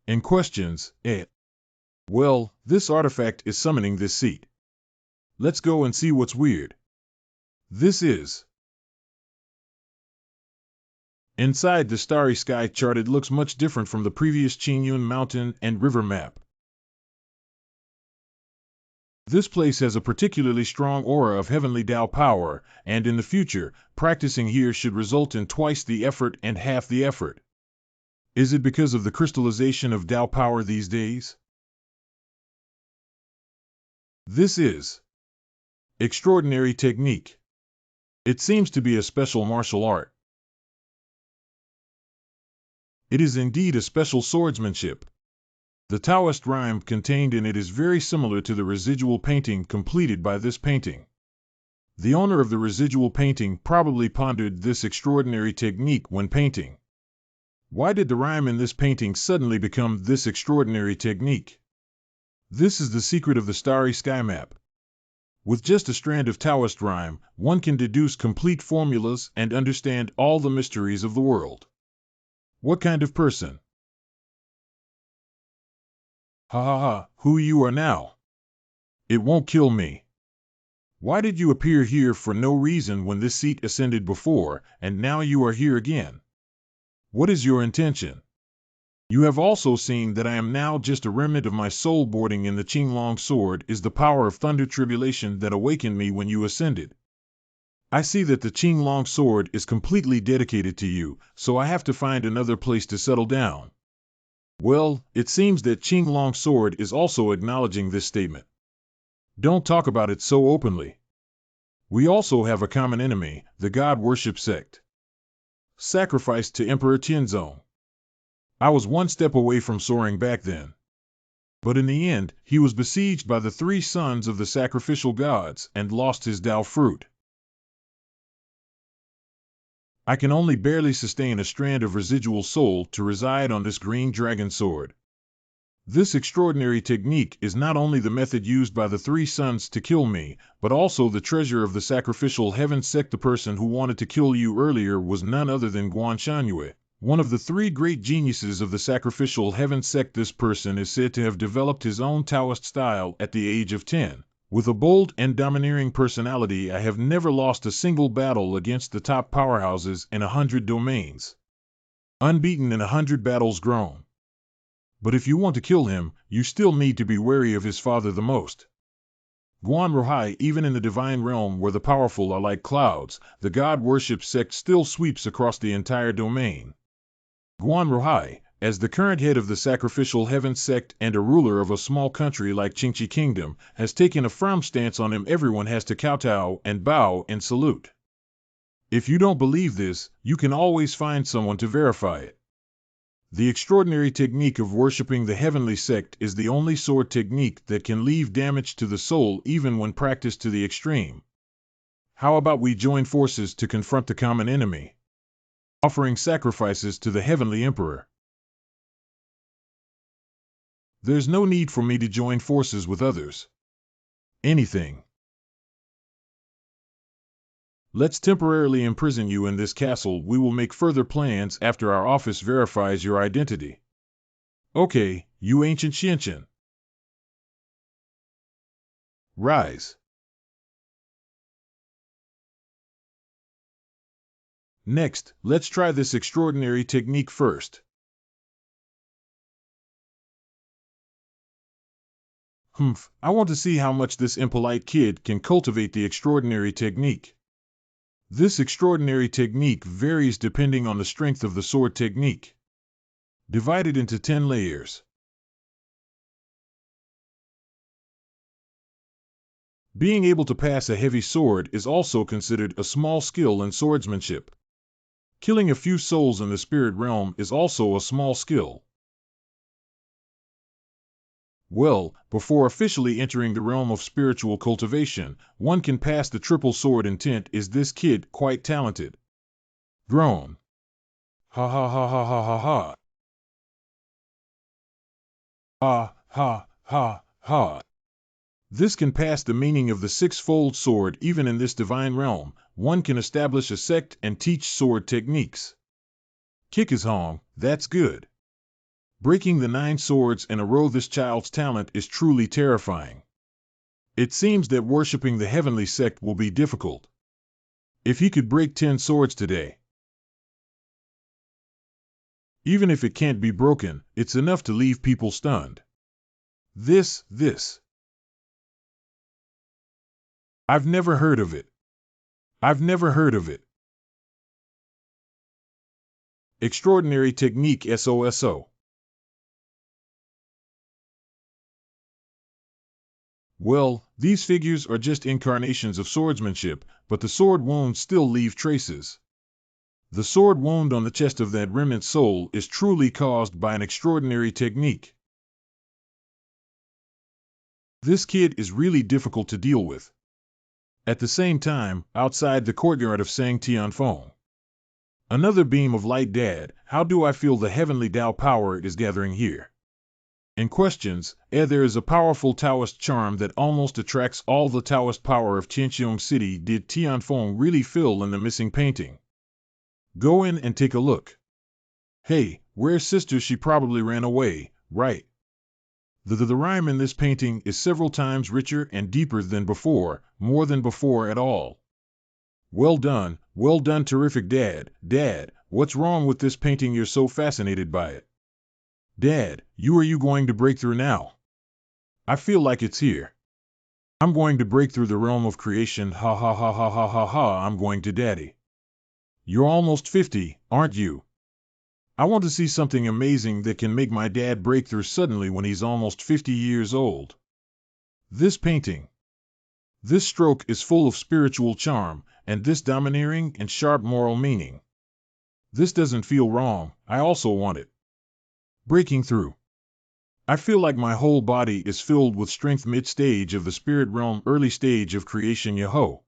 In questions, well, this artifact is summoning this seat. Let's go and see what's weird. This is. Inside the starry sky chart, it looks much different from the previous Qingyun mountain and river map. This place has a particularly strong aura of heavenly Tao power, and in the future, practicing here should result in twice the effort and half the effort. Is it because of the crystallization of Tao power these days? This is extraordinary technique. It seems to be a special martial art. It is indeed a special swordsmanship. The Taoist rhyme contained in it is very similar to the residual painting completed by this painting. The owner of the residual painting probably pondered this extraordinary technique when painting. Why did the rhyme in this painting suddenly become this extraordinary technique? This is the secret of the starry sky map. With just a strand of Taoist rhyme, one can deduce complete formulas and understand all the mysteries of the world. What kind of person? Ha ha ha, who you are now? It won't kill me. Why did you appear here for no reason when this seat ascended before, and now you are here again? What is your intention? You have also seen that I am now just a remnant of my soul. Boarding in the Qinglong sword is the power of thunder tribulation that awakened me when you ascended. I see that the Qinglong sword is completely dedicated to you, so I have to find another place to settle down. Well, it seems that Qinglong sword is also acknowledging this statement. Don't talk about it so openly. We also have a common enemy, the God worship sect. Sacrificed to Emperor Tianzong. I was one step away from soaring back then. But in the end, he was besieged by the three sons of the sacrificial gods and lost his Tao fruit. I can only barely sustain a strand of residual soul to reside on this green dragon sword. This extraordinary technique is not only the method used by the three sons to kill me, but also the treasure of the sacrificial heaven sect. The person who wanted to kill you earlier was none other than Guanshangyue, one of the three great geniuses of the sacrificial heaven sect. This person is said to have developed his own Taoist style at the age of 10. With a bold and domineering personality, I have never lost a single battle against the top powerhouses in 100 domains. Unbeaten in 100 battles grown. But if you want to kill him, you still need to be wary of his father the most. Guan Rohai, even in the divine realm where the powerful are like clouds, the God worship sect still sweeps across the entire domain. Guan Rohai, as the current head of the sacrificial heaven sect and a ruler of a small country like Qingqi Kingdom, has taken a firm stance on him. Everyone has to kowtow and bow and salute. If you don't believe this, you can always find someone to verify it. The extraordinary technique of worshipping the heavenly sect is the only sword technique that can leave damage to the soul even when practiced to the extreme. How about we join forces to confront the common enemy? Offering sacrifices to the heavenly emperor. There's no need for me to join forces with others. Anything. Let's temporarily imprison you in this castle. We will make further plans after our office verifies your identity. Okay, you ancient Xianqian. Rise. Next, let's try this extraordinary technique first. I want to see how much this impolite kid can cultivate the extraordinary technique. This extraordinary technique varies depending on the strength of the sword technique. Divided into 10 layers. Being able to pass a heavy sword is also considered a small skill in swordsmanship. Killing a few souls in the spirit realm is also a small skill. Well, before officially entering the realm of spiritual cultivation, one can pass the triple sword intent. Is this kid quite talented? Groan. Ha ha ha ha ha ha ha. Ha ha ha ha. This can pass the meaning of the six-fold sword even in this divine realm, one can establish a sect and teach sword techniques. Kick is Hong, that's good. Breaking the 9 swords in a row, this child's talent is truly terrifying. It seems that worshipping the heavenly sect will be difficult. If he could break 10 swords today, even if it can't be broken, it's enough to leave people stunned. This. I've never heard of it. I've never heard of it. Extraordinary technique SOSO. Well, these figures are just incarnations of swordsmanship, but the sword wounds still leave traces. The sword wound on the chest of that remnant soul is truly caused by an extraordinary technique. This kid is really difficult to deal with. At the same time, outside the courtyard of Sang Tianfeng, another beam of light. Dad, how do I feel the heavenly Tao power is gathering here? In questions, there is a powerful Taoist charm that almost attracts all the Taoist power of Tianqiong City. Did Tianfeng really fill in the missing painting? Go in and take a look. Hey, where's sister? She probably ran away, right? The rhyme in this painting is several times richer and deeper than before, more than before at all. Well done, terrific. Dad, what's wrong with this painting? You're so fascinated by it. Dad, are you going to break through now? I feel like it's here. I'm going to break through the realm of creation. Ha ha ha ha ha ha ha. I'm going to, Daddy. You're almost 50, aren't you? I want to see something amazing that can make my dad break through suddenly when he's almost 50 years old. This painting, this stroke is full of spiritual charm, and this domineering and sharp moral meaning. This doesn't feel wrong. I also want it. Breaking through. I feel like my whole body is filled with strength. Mid-stage of the spirit realm, early stage of creation. Yaho.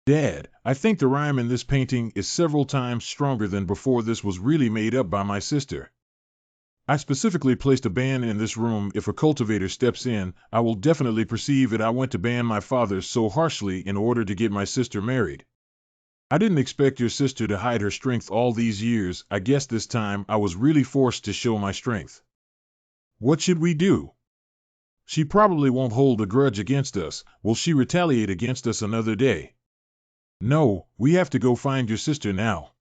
Dad, I think the rhyme in this painting is several times stronger than before. This was really made up by my sister. I specifically placed a ban in this room. If a cultivator steps in, I will definitely perceive it. I went to ban my father so harshly in order to get my sister married. I didn't expect your sister to hide her strength all these years. I guess this time I was really forced to show my strength. What should we do? She probably won't hold a grudge against us. Will she retaliate against us another day? No, we have to go find your sister now.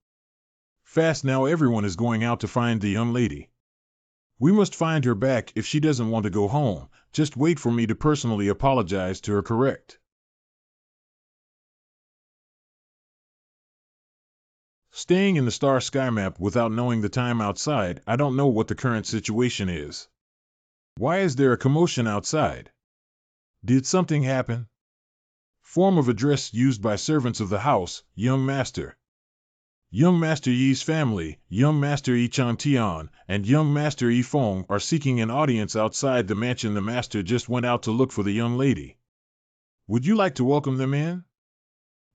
Fast now, everyone is going out to find the young lady. We must find her back. If she doesn't want to go home, just wait for me to personally apologize to her. Correct. Staying in the star sky map without knowing the time outside, I don't know what the current situation is. Why is there a commotion outside? Did something happen? Form of address used by servants of the house, young master. Young Master Yi's family, young Master Yi Chantian, and young Master Yi Feng are seeking an audience outside the mansion. The master just went out to look for the young lady. Would you like to welcome them in?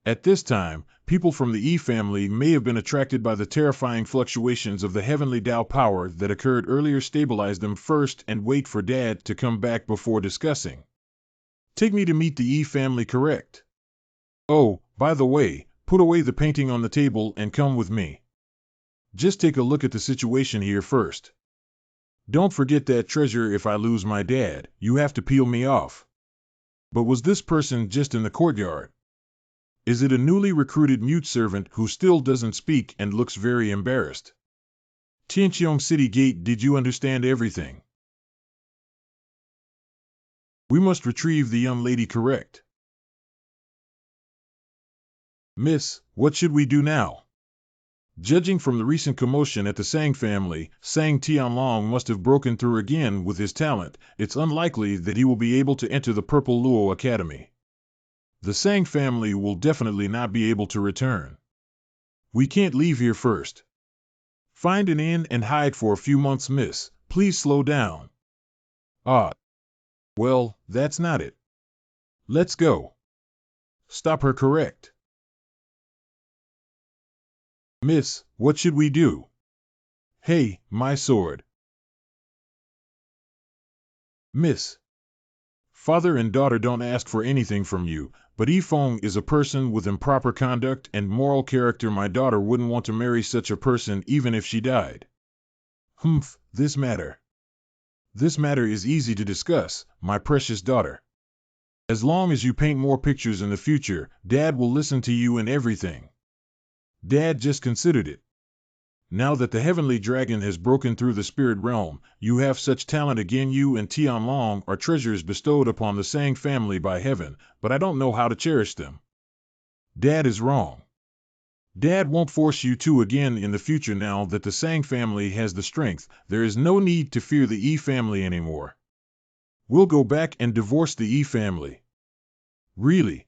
At this time, people from the Yi family may have been attracted by the terrifying fluctuations of the heavenly Tao power that occurred earlier. Stabilize them first and wait for Dad to come back before discussing. Take me to meet the Yi family. Correct. Oh, by the way, put away the painting on the table and come with me. Just take a look at the situation here first. Don't forget that treasure. If I lose my dad, you have to peel me off. But was this person just in the courtyard? Is it a newly recruited mute servant who still doesn't speak and looks very embarrassed? Tianqiong City Gate, did you understand everything? We must retrieve the young lady. Correct. Miss, what should we do now? Judging from the recent commotion at the Sang family, Sang Tianlong must have broken through again with his talent. It's unlikely that he will be able to enter the Purple Luo Academy. The Sang family will definitely not be able to return. We can't leave here first. Find an inn and hide for a few months. Miss, please slow down. Ah. Well, that's not it. Let's go. Stop her. Correct. Miss, what should we do? Hey, my sword. Miss. Father and daughter don't ask for anything from you, but Yifeng is a person with improper conduct and moral character. My daughter wouldn't want to marry such a person even if she died. Humph, this matter. This matter is easy to discuss, my precious daughter. As long as you paint more pictures in the future, Dad will listen to you in everything. Dad just considered it. Now that the heavenly dragon has broken through the spirit realm, you have such talent again. You and Tianlong are treasures bestowed upon the Sang family by heaven, but I don't know how to cherish them. Dad is wrong. Dad won't force you to again in the future. Now that the Sang family has the strength, there is no need to fear the Yi family anymore. We'll go back and divorce the Yi family. Really?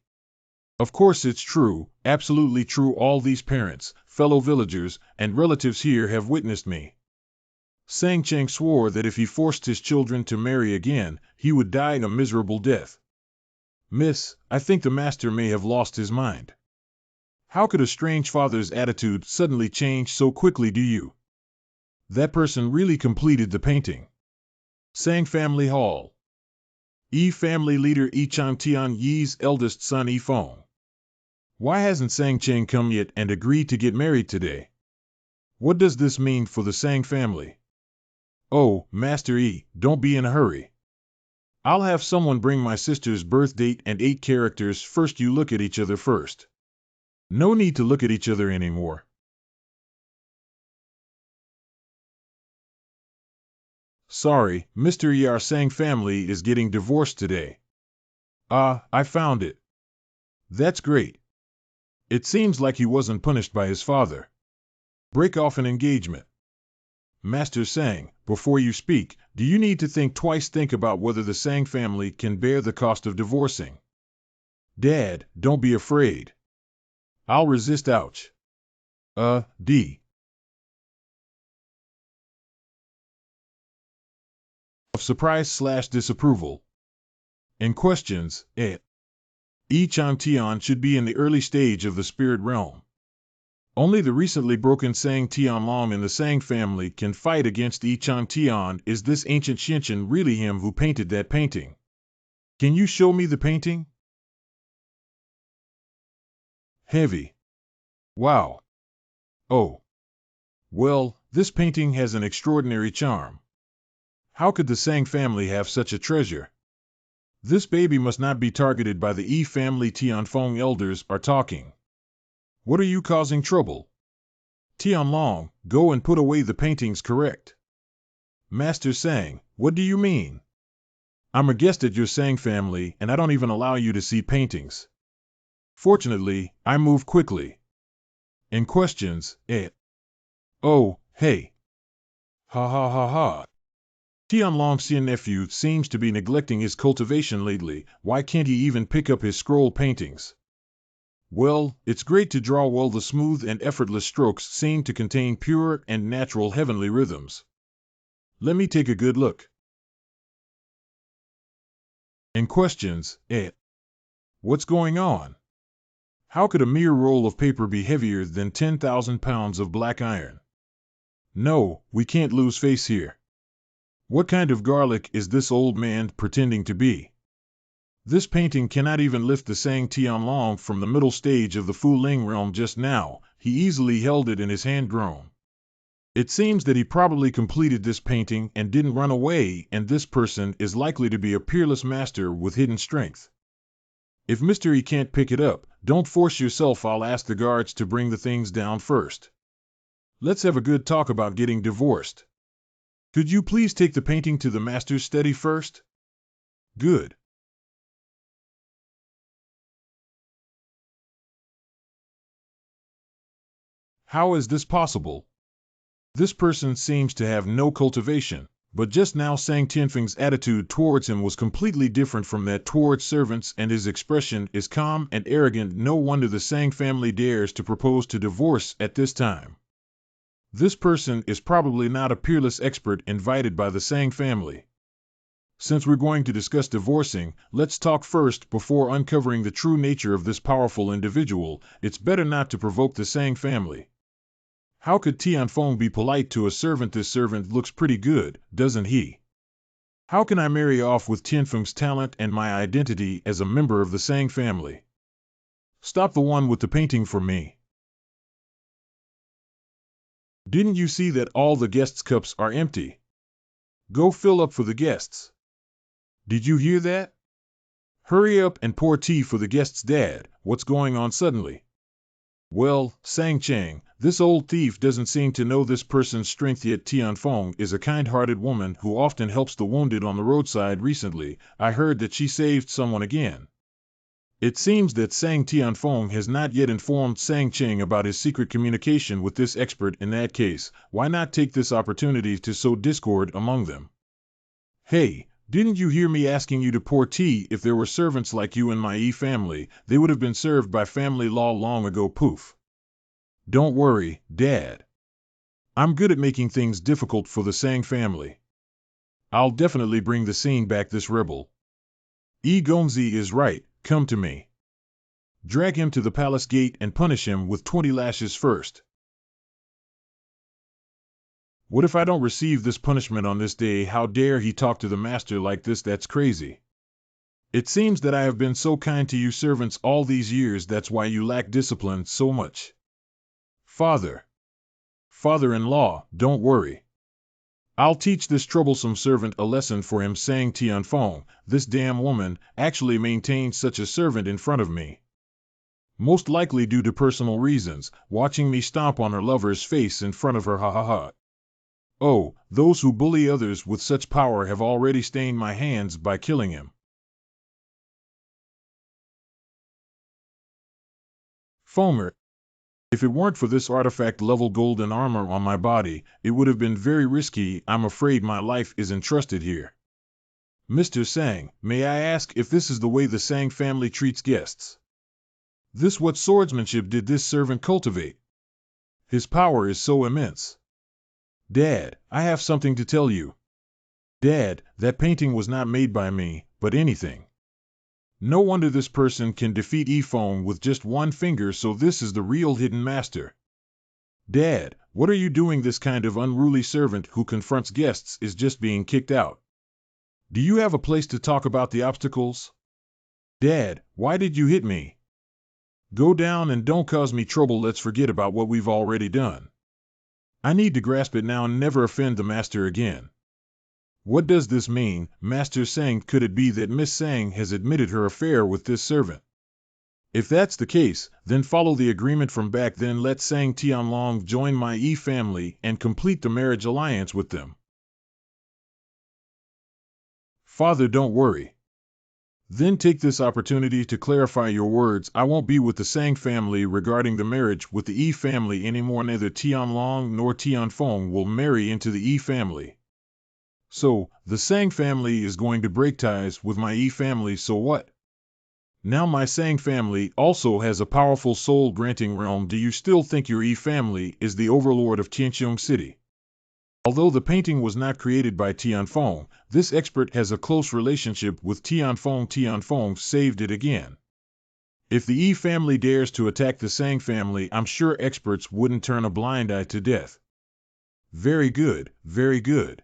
Of course it's true, absolutely true. All these parents, fellow villagers, and relatives here have witnessed me. Sang Cheng swore that if he forced his children to marry again, he would die a miserable death. Miss, I think the master may have lost his mind. How could a strange father's attitude suddenly change so quickly? Do you? That person really completed the painting. Sang Family Hall. Yi family leader Yi Chang Tian Yi's eldest son Yi Feng. Why hasn't Sang Cheng come yet and agreed to get married today? What does this mean for the Sang family? Oh, Master Yi, don't be in a hurry. I'll have someone bring my sister's birth date and 8 characters. First you look at each other first. No need to look at each other anymore. Sorry, Mr. Yi, our Sang family is getting divorced today. Ah, I found it. That's great. It seems like he wasn't punished by his father. Break off an engagement. Master Sang, before you speak, do you need to think twice? Think about whether the Sang family can bear the cost of divorcing. Dad, don't be afraid. I'll resist. Ouch. D. Of surprise/disapproval. In questions, Yi Chang Tian should be in the early stage of the spirit realm. Only the recently broken Sang Tianlong in the Sang family can fight against Yi Chang Tian. Is this ancient Xianchen really him who painted that painting? Can you show me the painting? Heavy. Wow. Oh. Well, this painting has an extraordinary charm. How could the Sang family have such a treasure? This baby must not be targeted by the Yi family. Tianfeng elders are talking. What are you causing trouble? Tianlong, go and put away the paintings. Correct. Master Sang, what do you mean? I'm a guest at your Sang family and I don't even allow you to see paintings. Fortunately, I move quickly. In questions, Oh, hey. Ha ha ha ha. Tianlong's nephew seems to be neglecting his cultivation lately. Why can't he even pick up his scroll paintings? Well, it's great to draw well. The smooth and effortless strokes seem to contain pure and natural heavenly rhythms. Let me take a good look. In questions, What's going on? How could a mere roll of paper be heavier than 10,000 pounds of black iron? No, we can't lose face here. What kind of garlic is this old man pretending to be? This painting cannot even lift the Sang Tianlong from the middle stage of the Fu Ling realm. Just now, he easily held it in his hand. Grown. It seems that he probably completed this painting and didn't run away, and this person is likely to be a peerless master with hidden strength. If Mr. E can't pick it up, don't force yourself. I'll ask the guards to bring the things down first. Let's have a good talk about getting divorced. Could you please take the painting to the master's study first? Good. How is this possible? This person seems to have no cultivation, but just now Sang Tianfeng's attitude towards him was completely different from that towards servants, and his expression is calm and arrogant. No wonder the Sang family dares to propose to divorce at this time. This person is probably not a peerless expert invited by the Sang family. Since we're going to discuss divorcing, let's talk first. Before uncovering the true nature of this powerful individual, it's better not to provoke the Sang family. How could Tianfeng be polite to a servant? This servant looks pretty good, doesn't he? How can I marry off with Tianfeng's talent and my identity as a member of the Sang family? Stop the one with the painting for me. Didn't you see that all the guests' cups are empty? Go fill up for the guests. Did you hear that? Hurry up and pour tea for the guests, Dad. What's going on suddenly? Well, Sang Chang, this old thief doesn't seem to know this person's strength yet. Tianfeng is a kind-hearted woman who often helps the wounded on the roadside. Recently, I heard that she saved someone again. It seems that Sang Tianfeng has not yet informed Sang Chang about his secret communication with this expert. In that case, why not take this opportunity to sow discord among them? Hey, didn't you hear me asking you to pour tea? If there were servants like you in my family, they would have been served by family law long ago. Poof. Don't worry, Dad. I'm good at making things difficult for the Sang family. I'll definitely bring the scene back. This rebel Gongzi is right. Come to me. Drag him to the palace gate and punish him with 20 lashes first. What if I don't receive this punishment on this day? How dare he talk to the master like this? That's crazy. It seems that I have been so kind to you servants all these years. That's why you lack discipline so much. Father-in-law, don't worry. I'll teach this troublesome servant a lesson for him. Sang Tianfeng, this damn woman, actually maintains such a servant in front of me. Most likely due to personal reasons, watching me stomp on her lover's face in front of her. Ha ha ha. Oh, those who bully others with such power have already stained my hands by killing him. Foamer. If it weren't for this artifact-level golden armor on my body, it would have been very risky. I'm afraid my life is entrusted here. Mr. Sang, may I ask if this is the way the Sang family treats guests? What swordsmanship did this servant cultivate? His power is so immense. Dad, I have something to tell you. Dad, that painting was not made by me, but anything. No wonder this person can defeat Yifeng with just one finger. So this is the real hidden master. Dad, what are you doing? This kind of unruly servant who confronts guests is just being kicked out. Do you have a place to talk about the obstacles? Dad, why did you hit me? Go down and don't cause me trouble. Let's forget about what we've already done. I need to grasp it now and never offend the master again. What does this mean, Master Sang? Could it be that Miss Sang has admitted her affair with this servant? If that's the case, then follow the agreement from back then. Let Sang Tianlong join my family and complete the marriage alliance with them. Father, don't worry. Then take this opportunity to clarify your words. I won't be with the Sang family regarding the marriage with the family anymore. Neither Tianlong nor Tianfeng will marry into the family. So, the Sang family is going to break ties with my family. So what? Now my Sang family also has a powerful soul-granting realm. Do you still think your family is the overlord of Tianqiong City? Although the painting was not created by Tianfeng, this expert has a close relationship with Tianfeng. Tianfeng saved it again. If the family dares to attack the Sang family, I'm sure experts wouldn't turn a blind eye to death. Very good, very good.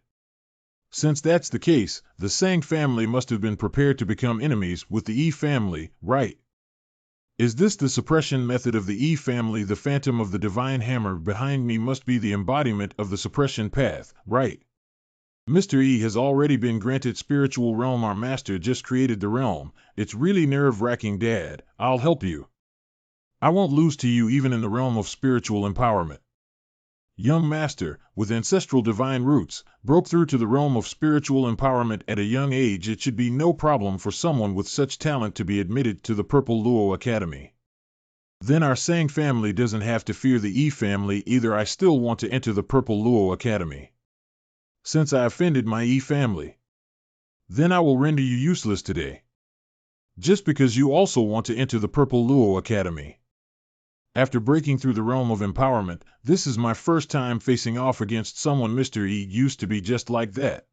Since that's the case, the Sang family must have been prepared to become enemies with the family, right? Is this the suppression method of the family? The phantom of the divine hammer behind me must be the embodiment of the suppression path, right? Mr. E has already been granted spiritual realm. Our master just created the realm. It's really nerve-wracking. Dad, I'll help you. I won't lose to you even in the realm of spiritual empowerment. Young master, with ancestral divine roots, broke through to the realm of spiritual empowerment at a young age. It should be no problem for someone with such talent to be admitted to the Purple Luo Academy. Then our Sang family doesn't have to fear the family either. I still want to enter the Purple Luo Academy. Since I offended my family, then I will render you useless today. Just because you also want to enter the Purple Luo Academy. After breaking through the realm of empowerment, this is my first time facing off against someone. Mr. E used to be just like that.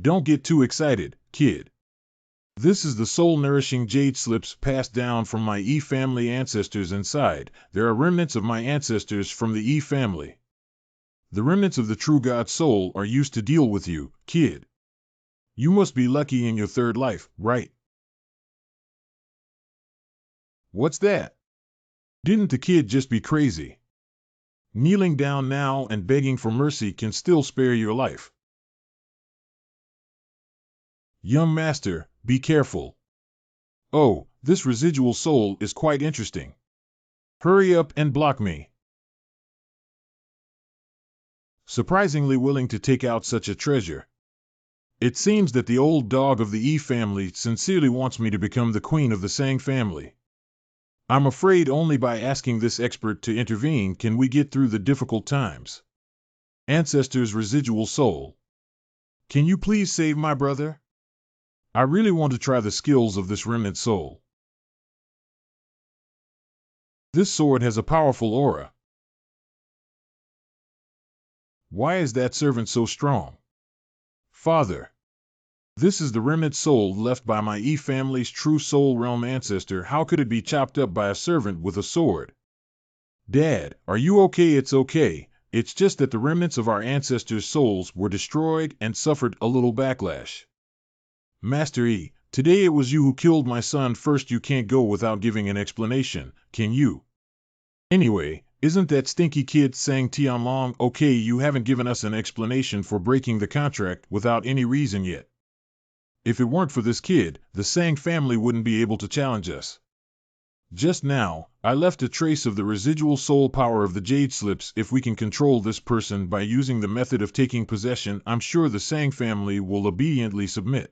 Don't get too excited, kid. This is the soul-nourishing jade slips passed down from my family ancestors. Inside, there are remnants of my ancestors from the family. The remnants of the true God soul are used to deal with you, kid. You must be lucky in your third life, right? What's that? Didn't the kid just be crazy? Kneeling down now and begging for mercy can still spare your life. Young master, be careful. Oh, this residual soul is quite interesting. Hurry up and block me. Surprisingly willing to take out such a treasure. It seems that the old dog of the E family sincerely wants me to become the queen of the Sang family. I'm afraid only by asking this expert to intervene can we get through the difficult times. Ancestor's residual soul. Can you please save my brother? I really want to try the skills of this remnant soul. This sword has a powerful aura. Why is that servant so strong? Father. This is the remnant soul left by my E family's true soul realm ancestor. How could it be chopped up by a servant with a sword? Dad, are you okay? It's okay. It's just that the remnants of our ancestors' souls were destroyed and suffered a little backlash. Master E, today it was you who killed my son first. You can't go without giving an explanation, can you? Anyway, isn't that stinky kid Sang Tianlong okay? You haven't given us an explanation for breaking the contract without any reason yet. If it weren't for this kid, the Sang family wouldn't be able to challenge us. Just now, I left a trace of the residual soul power of the Jade Slips. If we can control this person by using the method of taking possession, I'm sure the Sang family will obediently submit.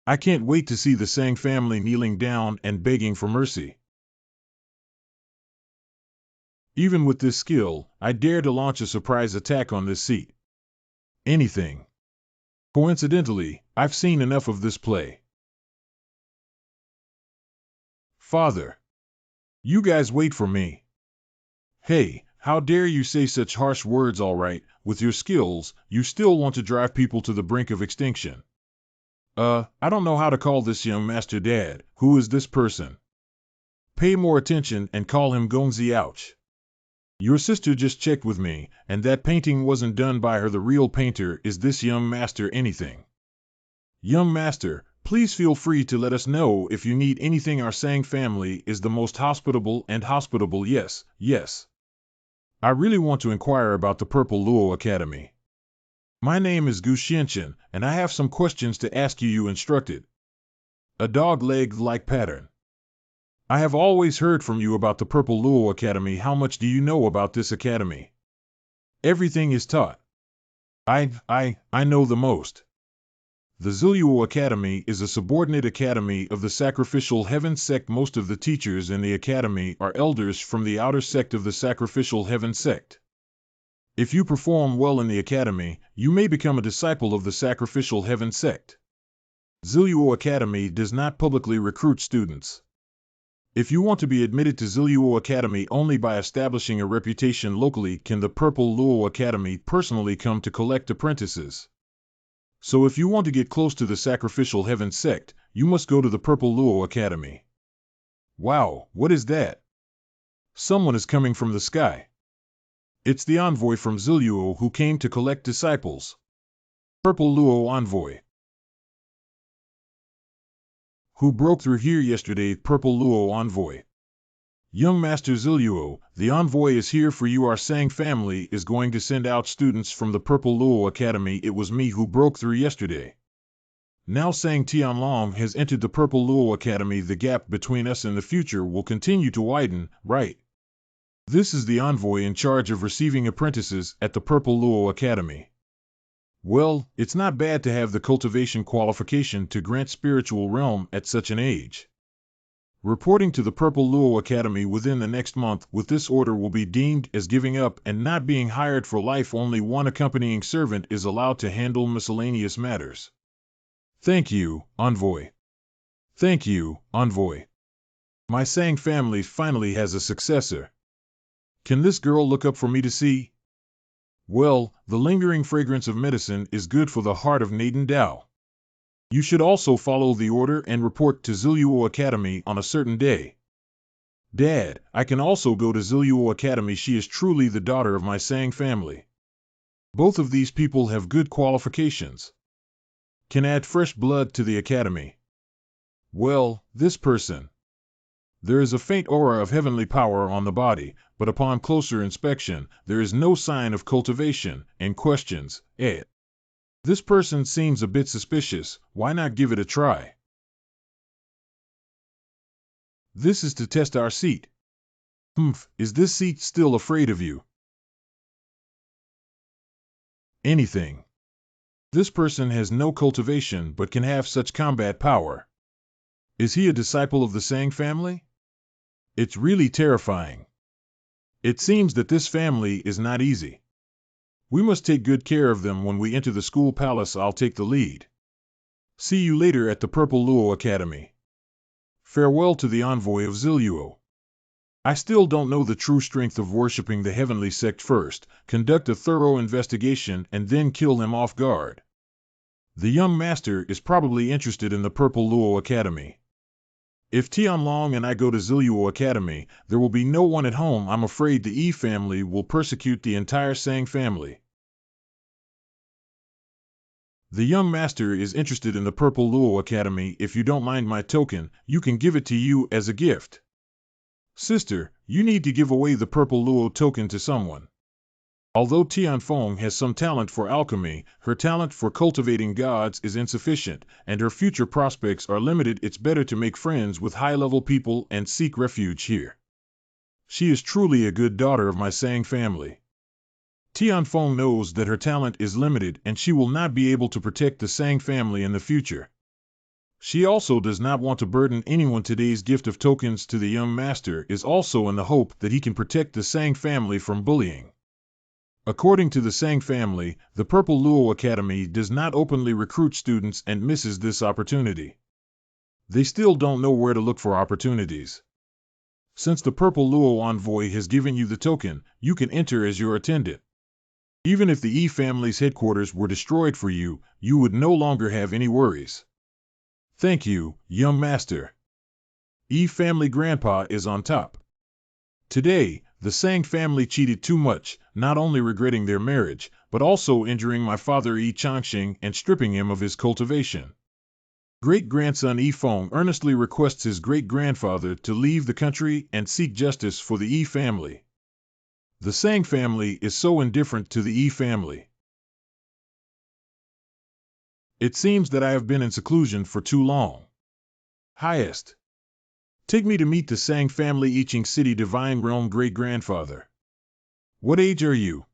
I can't wait to see the Sang family kneeling down and begging for mercy. Even with this skill, I dare to launch a surprise attack on this seat. Anything. Coincidentally, I've seen enough of this play. Father. You guys wait for me. Hey, how dare you say such harsh words? All right, with your skills, you still want to drive people to the brink of extinction. I don't know how to call this young master dad. Who is this person? Pay more attention and call him Gongzi. Ouch. Your sister just checked with me, and that painting wasn't done by her. The real painter is this young master. Anything. Young master, please feel free to let us know if you need anything. Our Sang family is the most hospitable and hospitable. Yes, yes. I really want to inquire about the Purple Luo Academy. My name is Gu Xianchen, and I have some questions to ask you. You instructed. A dog-leg-like pattern. I have always heard from you about the Purple Luo Academy. How much do you know about this academy? Everything is taught. I know the most. The Ziluo Academy is a subordinate academy of the Sacrificial Heaven sect. Most of the teachers in the academy are elders from the outer sect of the Sacrificial Heaven sect. If you perform well in the academy, you may become a disciple of the Sacrificial Heaven sect. Ziluo Academy does not publicly recruit students. If you want to be admitted to Ziluo Academy only by establishing a reputation locally, can the Purple Luo Academy personally come to collect apprentices. So if you want to get close to the Sacrificial Heaven sect, you must go to the Purple Luo Academy. Wow, what is that? Someone is coming from the sky. It's the envoy from Ziluo who came to collect disciples. Purple Luo envoy. Who broke through here yesterday? Purple Luo envoy. Young Master Ziluo, the envoy is here for you. Our Sang family is going to send out students from the Purple Luo Academy. It was me who broke through yesterday. Now Sang Tianlong has entered the Purple Luo Academy. The gap between us and the future will continue to widen, right? This is the envoy in charge of receiving apprentices at the Purple Luo Academy. Well, it's not bad to have the cultivation qualification to grant spiritual realm at such an age. Reporting to the Purple Luo Academy within the next month. With this order will be deemed as giving up and not being hired for life. Only one accompanying servant is allowed to handle miscellaneous matters. Thank you, envoy. Thank you, envoy. My Sang family finally has a successor. Can this girl look up for me to see? Well, the lingering fragrance of medicine is good for the heart of Naden Dao. You should also follow the order and report to Ziluo Academy on a certain day. Dad, I can also go to Ziluo Academy. She is truly the daughter of my Sang family. Both of these people have good qualifications. Can add fresh blood to the academy. Well, this person. There is a faint aura of heavenly power on the body, but upon closer inspection, there is no sign of cultivation, and questions, This person seems a bit suspicious, why not give it a try? This is to test our seat. Is this seat still afraid of you? Anything. This person has no cultivation but can have such combat power. Is he a disciple of the Sang family? It's really terrifying. It seems that this family is not easy. We must take good care of them when we enter the school palace. I'll take the lead. See you later at the Purple Luo Academy. Farewell to the envoy of Ziluo. I still don't know the true strength of worshipping the heavenly sect first, conduct a thorough investigation and then kill them off guard. The young master is probably interested in the Purple Luo Academy. If Tianlong and I go to Ziluo Academy, there will be no one at home. I'm afraid the Yi family will persecute the entire Sang family. The young master is interested in the Purple Luo Academy. If you don't mind my token, you can give it to you as a gift. Sister, you need to give away the Purple Luo token to someone. Although Tianfeng has some talent for alchemy, her talent for cultivating gods is insufficient, and her future prospects are limited. It's better to make friends with high-level people and seek refuge here. She is truly a good daughter of my Sang family. Tianfeng knows that her talent is limited and she will not be able to protect the Sang family in the future. She also does not want to burden anyone. Today's gift of tokens to the young master is also in the hope that he can protect the Sang family from bullying. According to the Sang family, the Purple Luo Academy does not openly recruit students and misses this opportunity. They still don't know where to look for opportunities. Since the Purple Luo envoy has given you the token, you can enter as your attendant. Even if the Yi family's headquarters were destroyed for you, you would no longer have any worries. Thank you, young master. Yi family grandpa is on top. Today, the Sang family cheated too much, not only regretting their marriage, but also injuring my father Yi Changxing and stripping him of his cultivation. Great-grandson Yi Feng earnestly requests his great-grandfather to leave the country and seek justice for the Yi family. The Sang family is so indifferent to the Yi family. It seems that I have been in seclusion for too long. Highest. Take me to meet the Sang family Yicheng City Divine Realm great-grandfather. What age are you?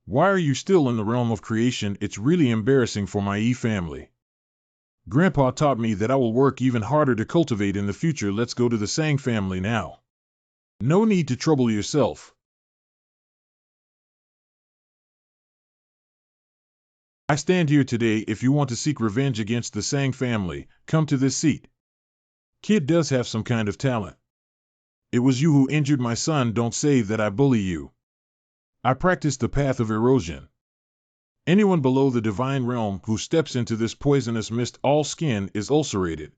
Why are you still in the realm of creation? It's really embarrassing for my Yi family. Grandpa taught me that I will work even harder to cultivate in the future. Let's go to the Sang family now. No need to trouble yourself. I stand here today. If you want to seek revenge against the Sang family, come to this seat. Kid does have some kind of talent. It was you who injured my son. Don't say that I bully you. I practice the path of erosion. Anyone below the divine realm who steps into this poisonous mist, all skin is ulcerated.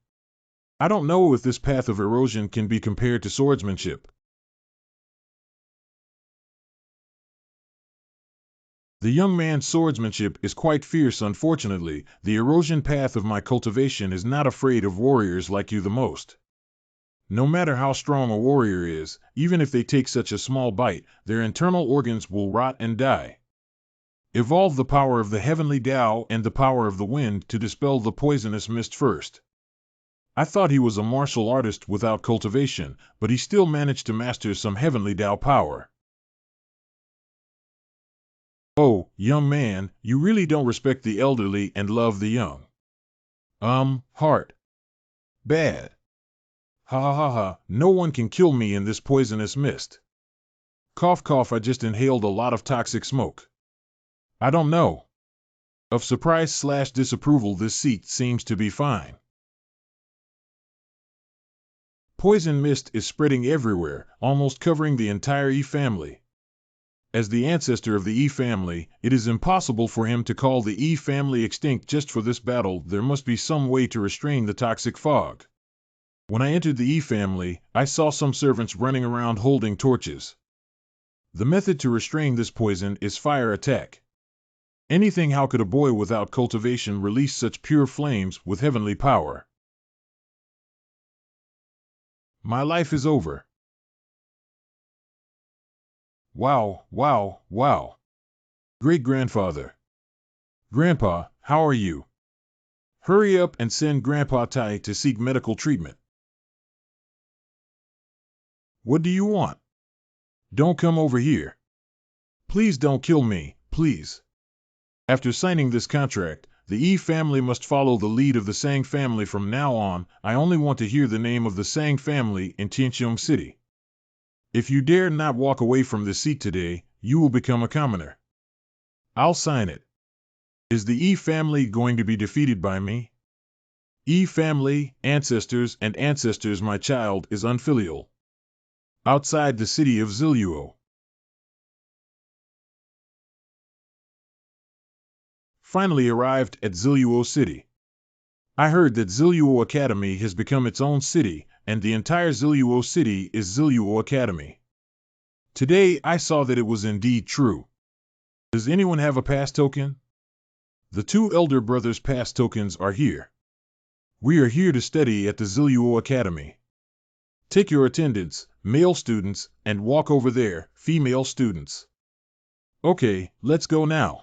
I don't know if this path of erosion can be compared to swordsmanship. The young man's swordsmanship is quite fierce. Unfortunately, the erosion path of my cultivation is not afraid of warriors like you the most. No matter how strong a warrior is, even if they take such a small bite, their internal organs will rot and die. Evolve the power of the heavenly Tao and the power of the wind to dispel the poisonous mist first. I thought he was a martial artist without cultivation, but he still managed to master some heavenly Tao power. Oh, young man, you really don't respect the elderly and love the young. Heart. Bad. Ha ha ha ha, no one can kill me in this poisonous mist. Cough cough, I just inhaled a lot of toxic smoke. I don't know. Of surprise/disapproval, this seat seems to be fine. Poison mist is spreading everywhere, almost covering the entire Yi family. As the ancestor of the Yi family, it is impossible for him to call the Yi family extinct just for this battle. There must be some way to restrain the toxic fog. When I entered the Yi family, I saw some servants running around holding torches. The method to restrain this poison is fire attack. Anything, how could a boy without cultivation release such pure flames with heavenly power? My life is over. Wow, wow, wow. Great-grandfather. Grandpa, how are you? Hurry up and send Grandpa Tai to seek medical treatment. What do you want? Don't come over here. Please don't kill me, please. After signing this contract, the Yi family must follow the lead of the Sang family from now on. I only want to hear the name of the Sang family in Tianqiong City. If you dare not walk away from this seat today, you will become a commoner. I'll sign it. Is the Yi family going to be defeated by me? Yi family, ancestors and ancestors, my child is unfilial. Outside the city of Ziluo. Finally arrived at Ziluo City. I heard that Ziluo Academy has become its own city, and the entire Ziluo City is Ziluo Academy. Today I saw that it was indeed true. Does anyone have a pass token? The two elder brothers' pass tokens are here. We are here to study at the Ziluo Academy. Take your attendance, male students, and walk over there, female students. Okay, let's go now.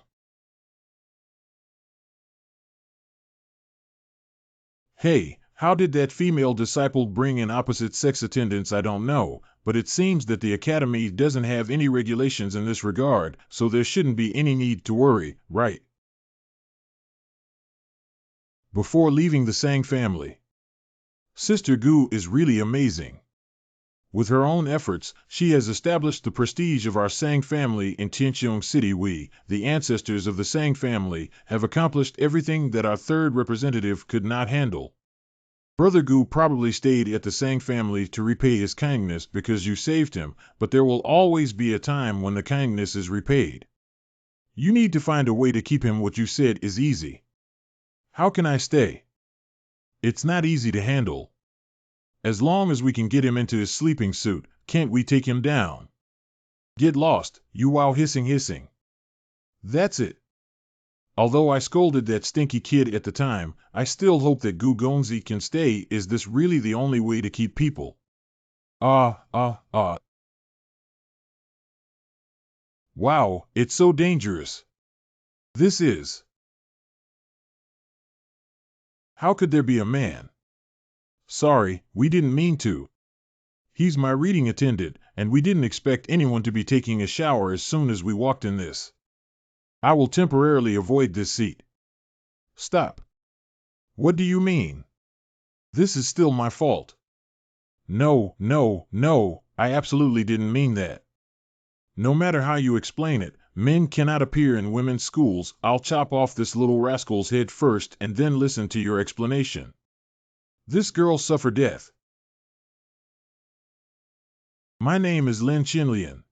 Hey, how did that female disciple bring in opposite-sex attendants? I don't know, but it seems that the academy doesn't have any regulations in this regard, so there shouldn't be any need to worry, right? Before leaving the Sang family, Sister Gu is really amazing. With her own efforts, she has established the prestige of our Sang family in Tianqiong City. We, the ancestors of the Sang family, have accomplished everything that our third representative could not handle. Brother Gu probably stayed at the Sang family to repay his kindness because you saved him, but there will always be a time when the kindness is repaid. You need to find a way to keep him. What you said is easy. How can I stay? It's not easy to handle. As long as we can get him into his sleeping suit, can't we take him down? Get lost, you wow, hissing. That's it. Although I scolded that stinky kid at the time, I still hope that Gu Gongzi can stay. Is this really the only way to keep people? Wow, it's so dangerous. This is. How could there be a man? Sorry, we didn't mean to. He's my reading attendant, and we didn't expect anyone to be taking a shower as soon as we walked in this. I will temporarily avoid this seat. Stop. What do you mean? This is still my fault. No, I absolutely didn't mean that. No matter how you explain it, men cannot appear in women's schools. I'll chop off this little rascal's head first and then listen to your explanation. This girl suffered death. My name is Lin Qinlian.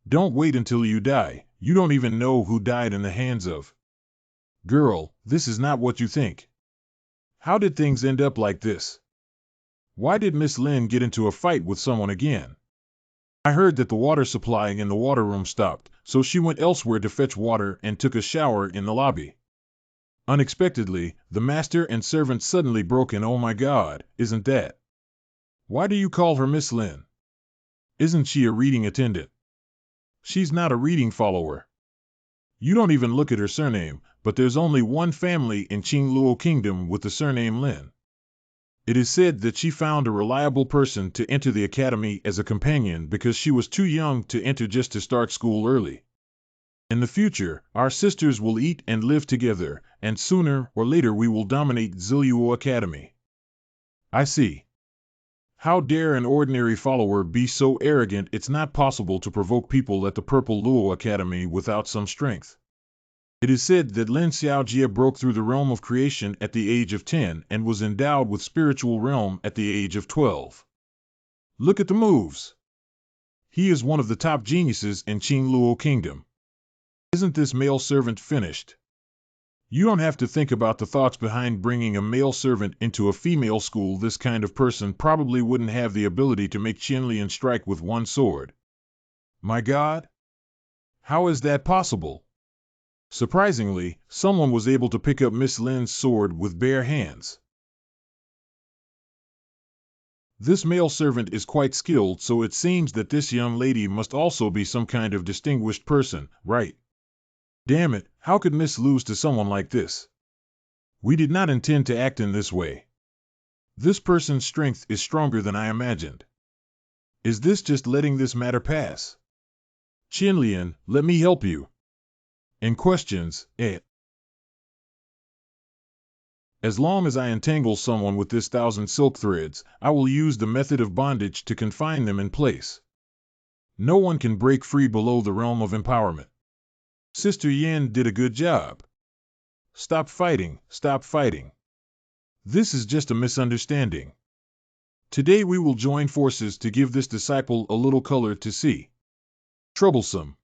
Don't wait until you die. You don't even know who died in the hands of. Girl, this is not what you think. How did things end up like this? Why did Miss Lin get into a fight with someone again? I heard that the water supply in the water room stopped, so she went elsewhere to fetch water and took a shower in the lobby. Unexpectedly, the master and servant suddenly broke in. Oh my God, isn't that? Why do you call her Miss Lin? Isn't she a reading attendant? She's not a reading follower. You don't even look at her surname, but there's only one family in Qingluo Kingdom with the surname Lin. It is said that she found a reliable person to enter the academy as a companion because she was too young to enter just to start school early. In the future, our sisters will eat and live together, and sooner or later we will dominate Ziluo Academy. I see. How dare an ordinary follower be so arrogant? It's not possible to provoke people at the Purple Luo Academy without some strength. It is said that Lin Xiaojie broke through the realm of creation at the age of 10 and was endowed with spiritual realm at the age of 12. Look at the moves. He is one of the top geniuses in Qingluo Kingdom. Isn't this male servant finished? You don't have to think about the thoughts behind bringing a male servant into a female school. This kind of person probably wouldn't have the ability to make Qinlian strike with one sword. My God? How is that possible? Surprisingly, someone was able to pick up Miss Lin's sword with bare hands. This male servant is quite skilled, so it seems that this young lady must also be some kind of distinguished person, right? Damn it, how could Miss lose to someone like this? We did not intend to act in this way. This person's strength is stronger than I imagined. Is this just letting this matter pass? Qinlian, let me help you. In questions, As long as I entangle someone with this 1,000 silk threads, I will use the method of bondage to confine them in place. No one can break free below the realm of empowerment. Sister Yin did a good job. Stop fighting, stop fighting. This is just a misunderstanding. Today we will join forces to give this disciple a little color to see. Troublesome.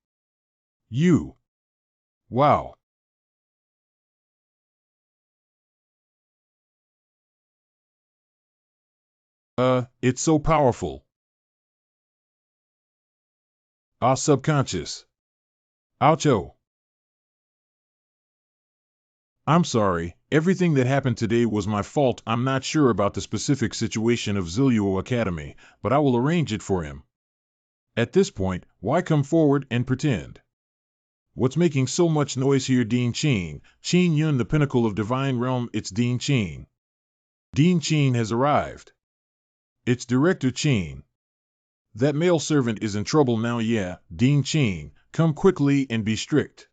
You. Wow. It's so powerful. Subconscious. Oucho. I'm sorry, everything that happened today was my fault. I'm not sure about the specific situation of Zilluo Academy, but I will arrange it for him. At this point, why come forward and pretend? What's making so much noise here? Dean Qin, Qin Yun, the pinnacle of divine realm. It's Dean Qin. Dean Qin has arrived. It's Director Qin. That male servant is in trouble now. Yeah, Dean Qin, come quickly and be strict.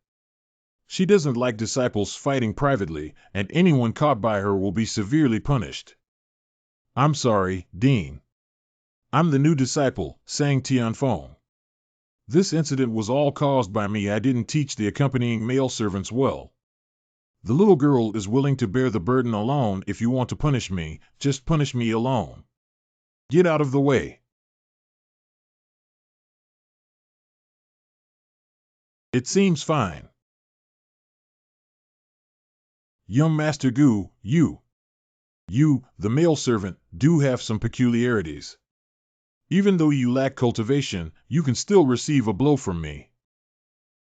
She doesn't like disciples fighting privately, and anyone caught by her will be severely punished. I'm sorry, Dean. I'm the new disciple, sang Tianfeng. This incident was all caused by me. I didn't teach the accompanying male servants well. The little girl is willing to bear the burden alone. If you want to punish me, just punish me alone. Get out of the way. It seems fine. Young Master Gu, you, the male servant, do have some peculiarities. Even though you lack cultivation, you can still receive a blow from me.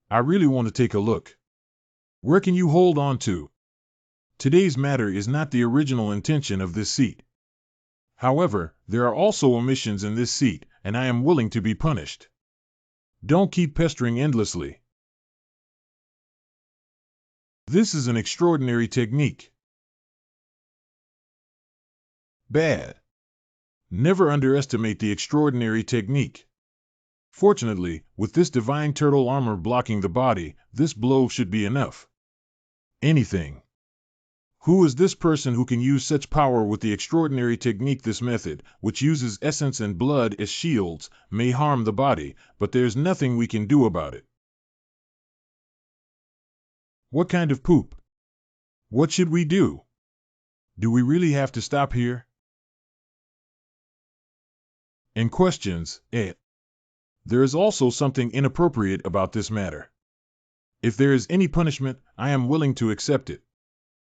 I really want to take a look. Where can you hold on to? Today's matter is not the original intention of this seat. However, there are also omissions in this seat, and I am willing to be punished. Don't keep pestering endlessly. This is an extraordinary technique. Bad. Never underestimate the extraordinary technique. Fortunately, with this divine turtle armor blocking the body, this blow should be enough. Anything. Who is this person who can use such power with the extraordinary technique? This method, which uses essence and blood as shields, may harm the body, but there's nothing we can do about it. What kind of poop? What should we do? Do we really have to stop here? In questions, there is also something inappropriate about this matter. If there is any punishment, I am willing to accept it.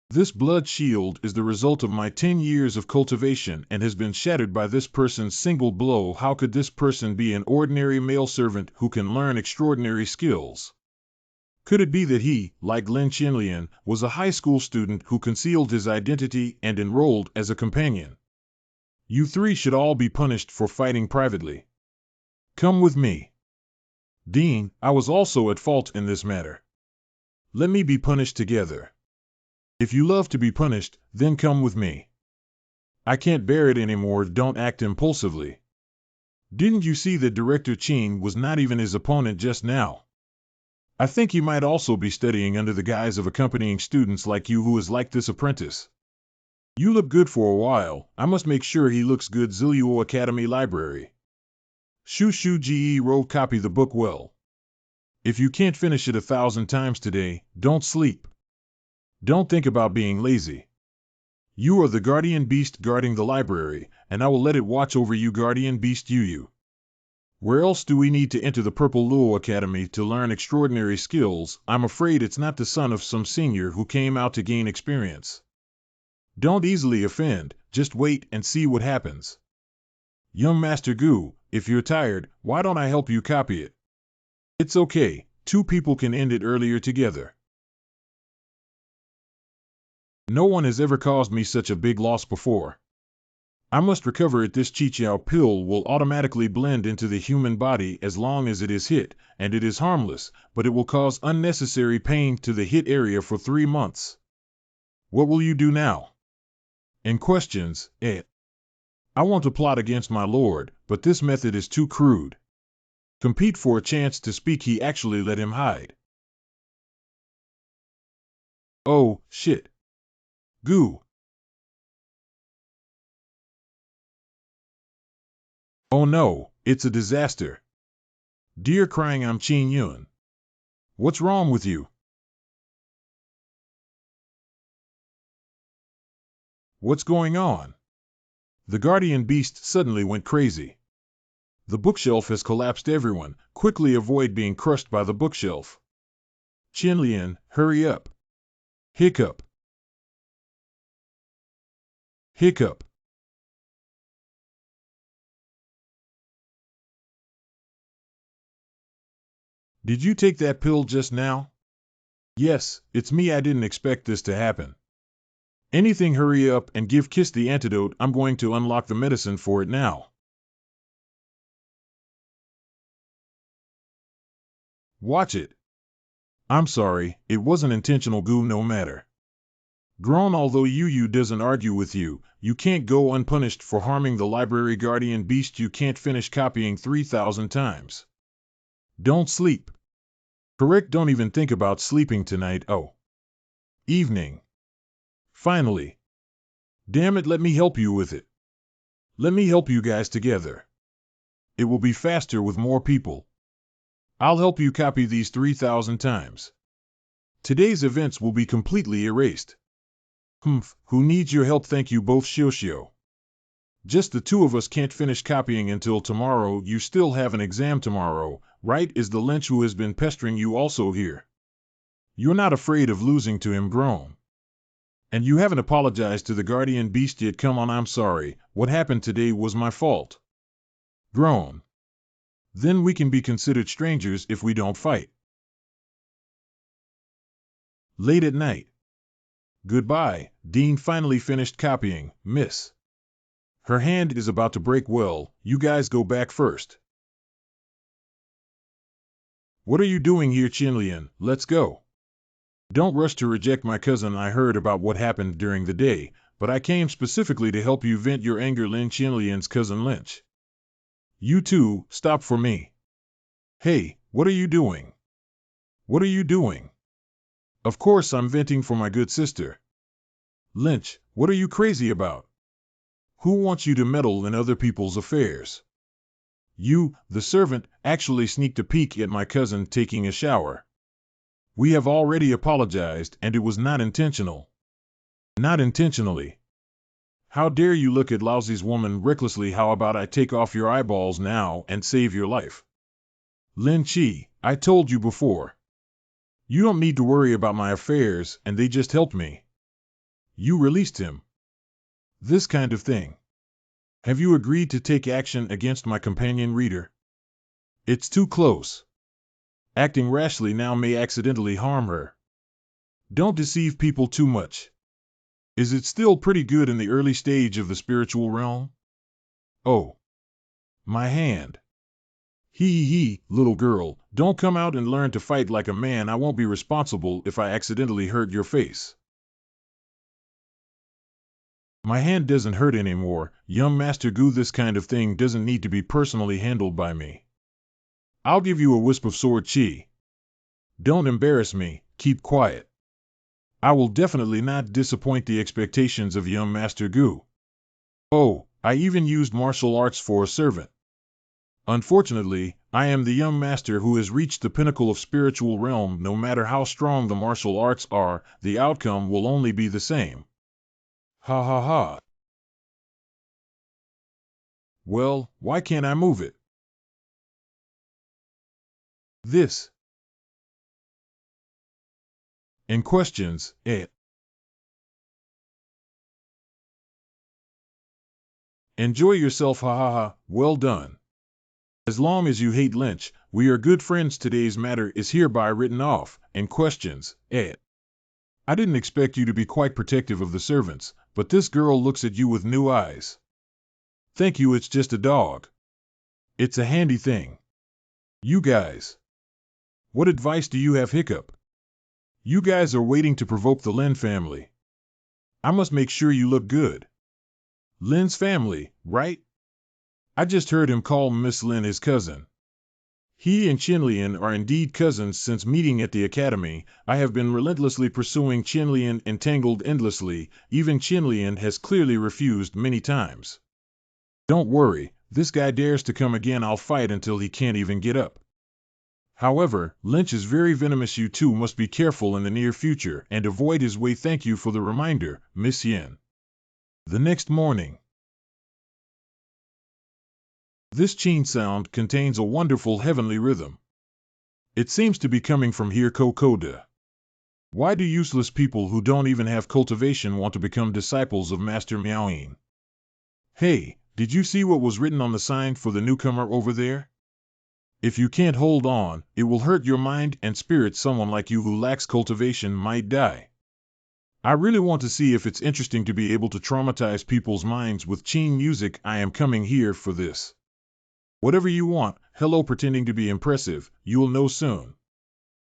This blood shield is the result of my 10 years of cultivation and has been shattered by this person's single blow. How could this person be an ordinary male servant who can learn extraordinary skills? Could it be that he, like Lin Qinlian, was a high school student who concealed his identity and enrolled as a companion? You three should all be punished for fighting privately. Come with me. Dean, I was also at fault in this matter. Let me be punished together. If you love to be punished, then come with me. I can't bear it anymore. Don't act impulsively. Didn't you see that Director Qin was not even his opponent just now? I think he might also be studying under the guise of accompanying students like you. Who is like this apprentice? You look good for a while. I must make sure he looks good. Zilluo Academy Library. Shu Ge wrote. Copy the book well. If you can't finish it 1,000 times today, don't sleep. Don't think about being lazy. You are the guardian beast guarding the library, and I will let it watch over you. Guardian beast Yu. Where else do we need to enter the Purple Luo Academy to learn extraordinary skills? I'm afraid it's not the son of some senior who came out to gain experience. Don't easily offend, just wait and see what happens. Young Master Gu, if you're tired, why don't I help you copy it? It's okay, 2 people can end it earlier together. No one has ever caused me such a big loss before. I must recover it. This Chichiao pill will automatically blend into the human body as long as it is hit, and it is harmless, but it will cause unnecessary pain to the hit area for 3 months. What will you do now? And questions, I want to plot against my lord, but this method is too crude. Compete for a chance to speak. He actually let him hide. Oh, shit. Goo. Oh no, it's a disaster. Dear crying I'm Qin Yun. What's wrong with you? What's going on? The guardian beast suddenly went crazy. The bookshelf has collapsed. Everyone, quickly avoid being crushed by the bookshelf. Qinlian, hurry up. Hiccup. Hiccup. Did you take that pill just now? Yes, it's me. I didn't expect this to happen. Anything, hurry up and give Kiss the antidote. I'm going to unlock the medicine for it now. Watch it. I'm sorry, it wasn't intentional. Goo, no matter. Grown, although Yu doesn't argue with you, you can't go unpunished for harming the library guardian beast. You can't finish copying 3,000 times. Don't sleep. Correct, don't even think about sleeping tonight. Oh. Evening. Finally. Damn it, let me help you with it. Let me help you guys together. It will be faster with more people. I'll help you copy these 3,000 times. Today's events will be completely erased. Who needs your help? Thank you both, Shioshio. Just the two of us can't finish copying until tomorrow. You still have an exam tomorrow, right? Is the Lynch who has been pestering you also here? You're not afraid of losing to him, grown. And you haven't apologized to the guardian beast yet. Come on, I'm sorry. What happened today was my fault. Grown. Then we can be considered strangers if we don't fight. Late at night. Goodbye. Dean finally finished copying, miss. Her hand is about to break. Well, you guys go back first. What are you doing here, Qinlian? Let's go. Don't rush to reject my cousin. I heard about what happened during the day, but I came specifically to help you vent your anger. Lin, Qinlian's cousin Lynch. You two, stop for me. Hey, what are you doing? What are you doing? Of course I'm venting for my good sister. Lynch, what are you crazy about? Who wants you to meddle in other people's affairs? You, the servant, actually sneaked a peek at my cousin taking a shower. We have already apologized, and it was not intentional. Not intentionally. How dare you look at Lousy's woman recklessly? How about I take off your eyeballs now and save your life? Lin Chi, I told you before. You don't need to worry about my affairs, and they just helped me. You released him. This kind of thing. Have you agreed to take action against my companion reader? It's too close. Acting rashly now may accidentally harm her. Don't deceive people too much. Is it still pretty good in the early stage of the spiritual realm? Oh. My hand. Hee, little girl, don't come out and learn to fight like a man. I won't be responsible if I accidentally hurt your face. My hand doesn't hurt anymore, young Master Gu. This kind of thing doesn't need to be personally handled by me. I'll give you a wisp of sword chi. Don't embarrass me, keep quiet. I will definitely not disappoint the expectations of young Master Gu. Oh, I even used martial arts for a servant. Unfortunately, I am the young master who has reached the pinnacle of spiritual realm. No matter how strong the martial arts are, the outcome will only be the same. Ha ha ha. Well, why can't I move it? This. And questions, Enjoy yourself, ha ha ha, well done. As long as you hate Lynch, we are good friends. Today's matter is hereby written off, and questions, I didn't expect you to be quite protective of the servants, but this girl looks at you with new eyes. Thank you, it's just a dog. It's a handy thing. You guys. What advice do you have, Hiccup? You guys are waiting to provoke the Lin family. I must make sure you look good. Lin's family, right? I just heard him call Miss Lin his cousin. He and Qinlian are indeed cousins. Since meeting at the academy, I have been relentlessly pursuing Qinlian, entangled endlessly. Even Qinlian has clearly refused many times. Don't worry, this guy dares to come again, I'll fight until he can't even get up. However, Lynch is very venomous. You two must be careful in the near future and avoid his way. Thank you for the reminder, Miss Yin. The next morning. This Qin sound contains a wonderful heavenly rhythm. It seems to be coming from here, Kokoda. Why do useless people who don't even have cultivation want to become disciples of Master Miaoyin? Hey, did you see what was written on the sign for the newcomer over there? If you can't hold on, it will hurt your mind and spirit. Someone like you who lacks cultivation might die. I really want to see if it's interesting to be able to traumatize people's minds with Qin music. I am coming here for this. Whatever you want, hello, pretending to be impressive, you'll know soon.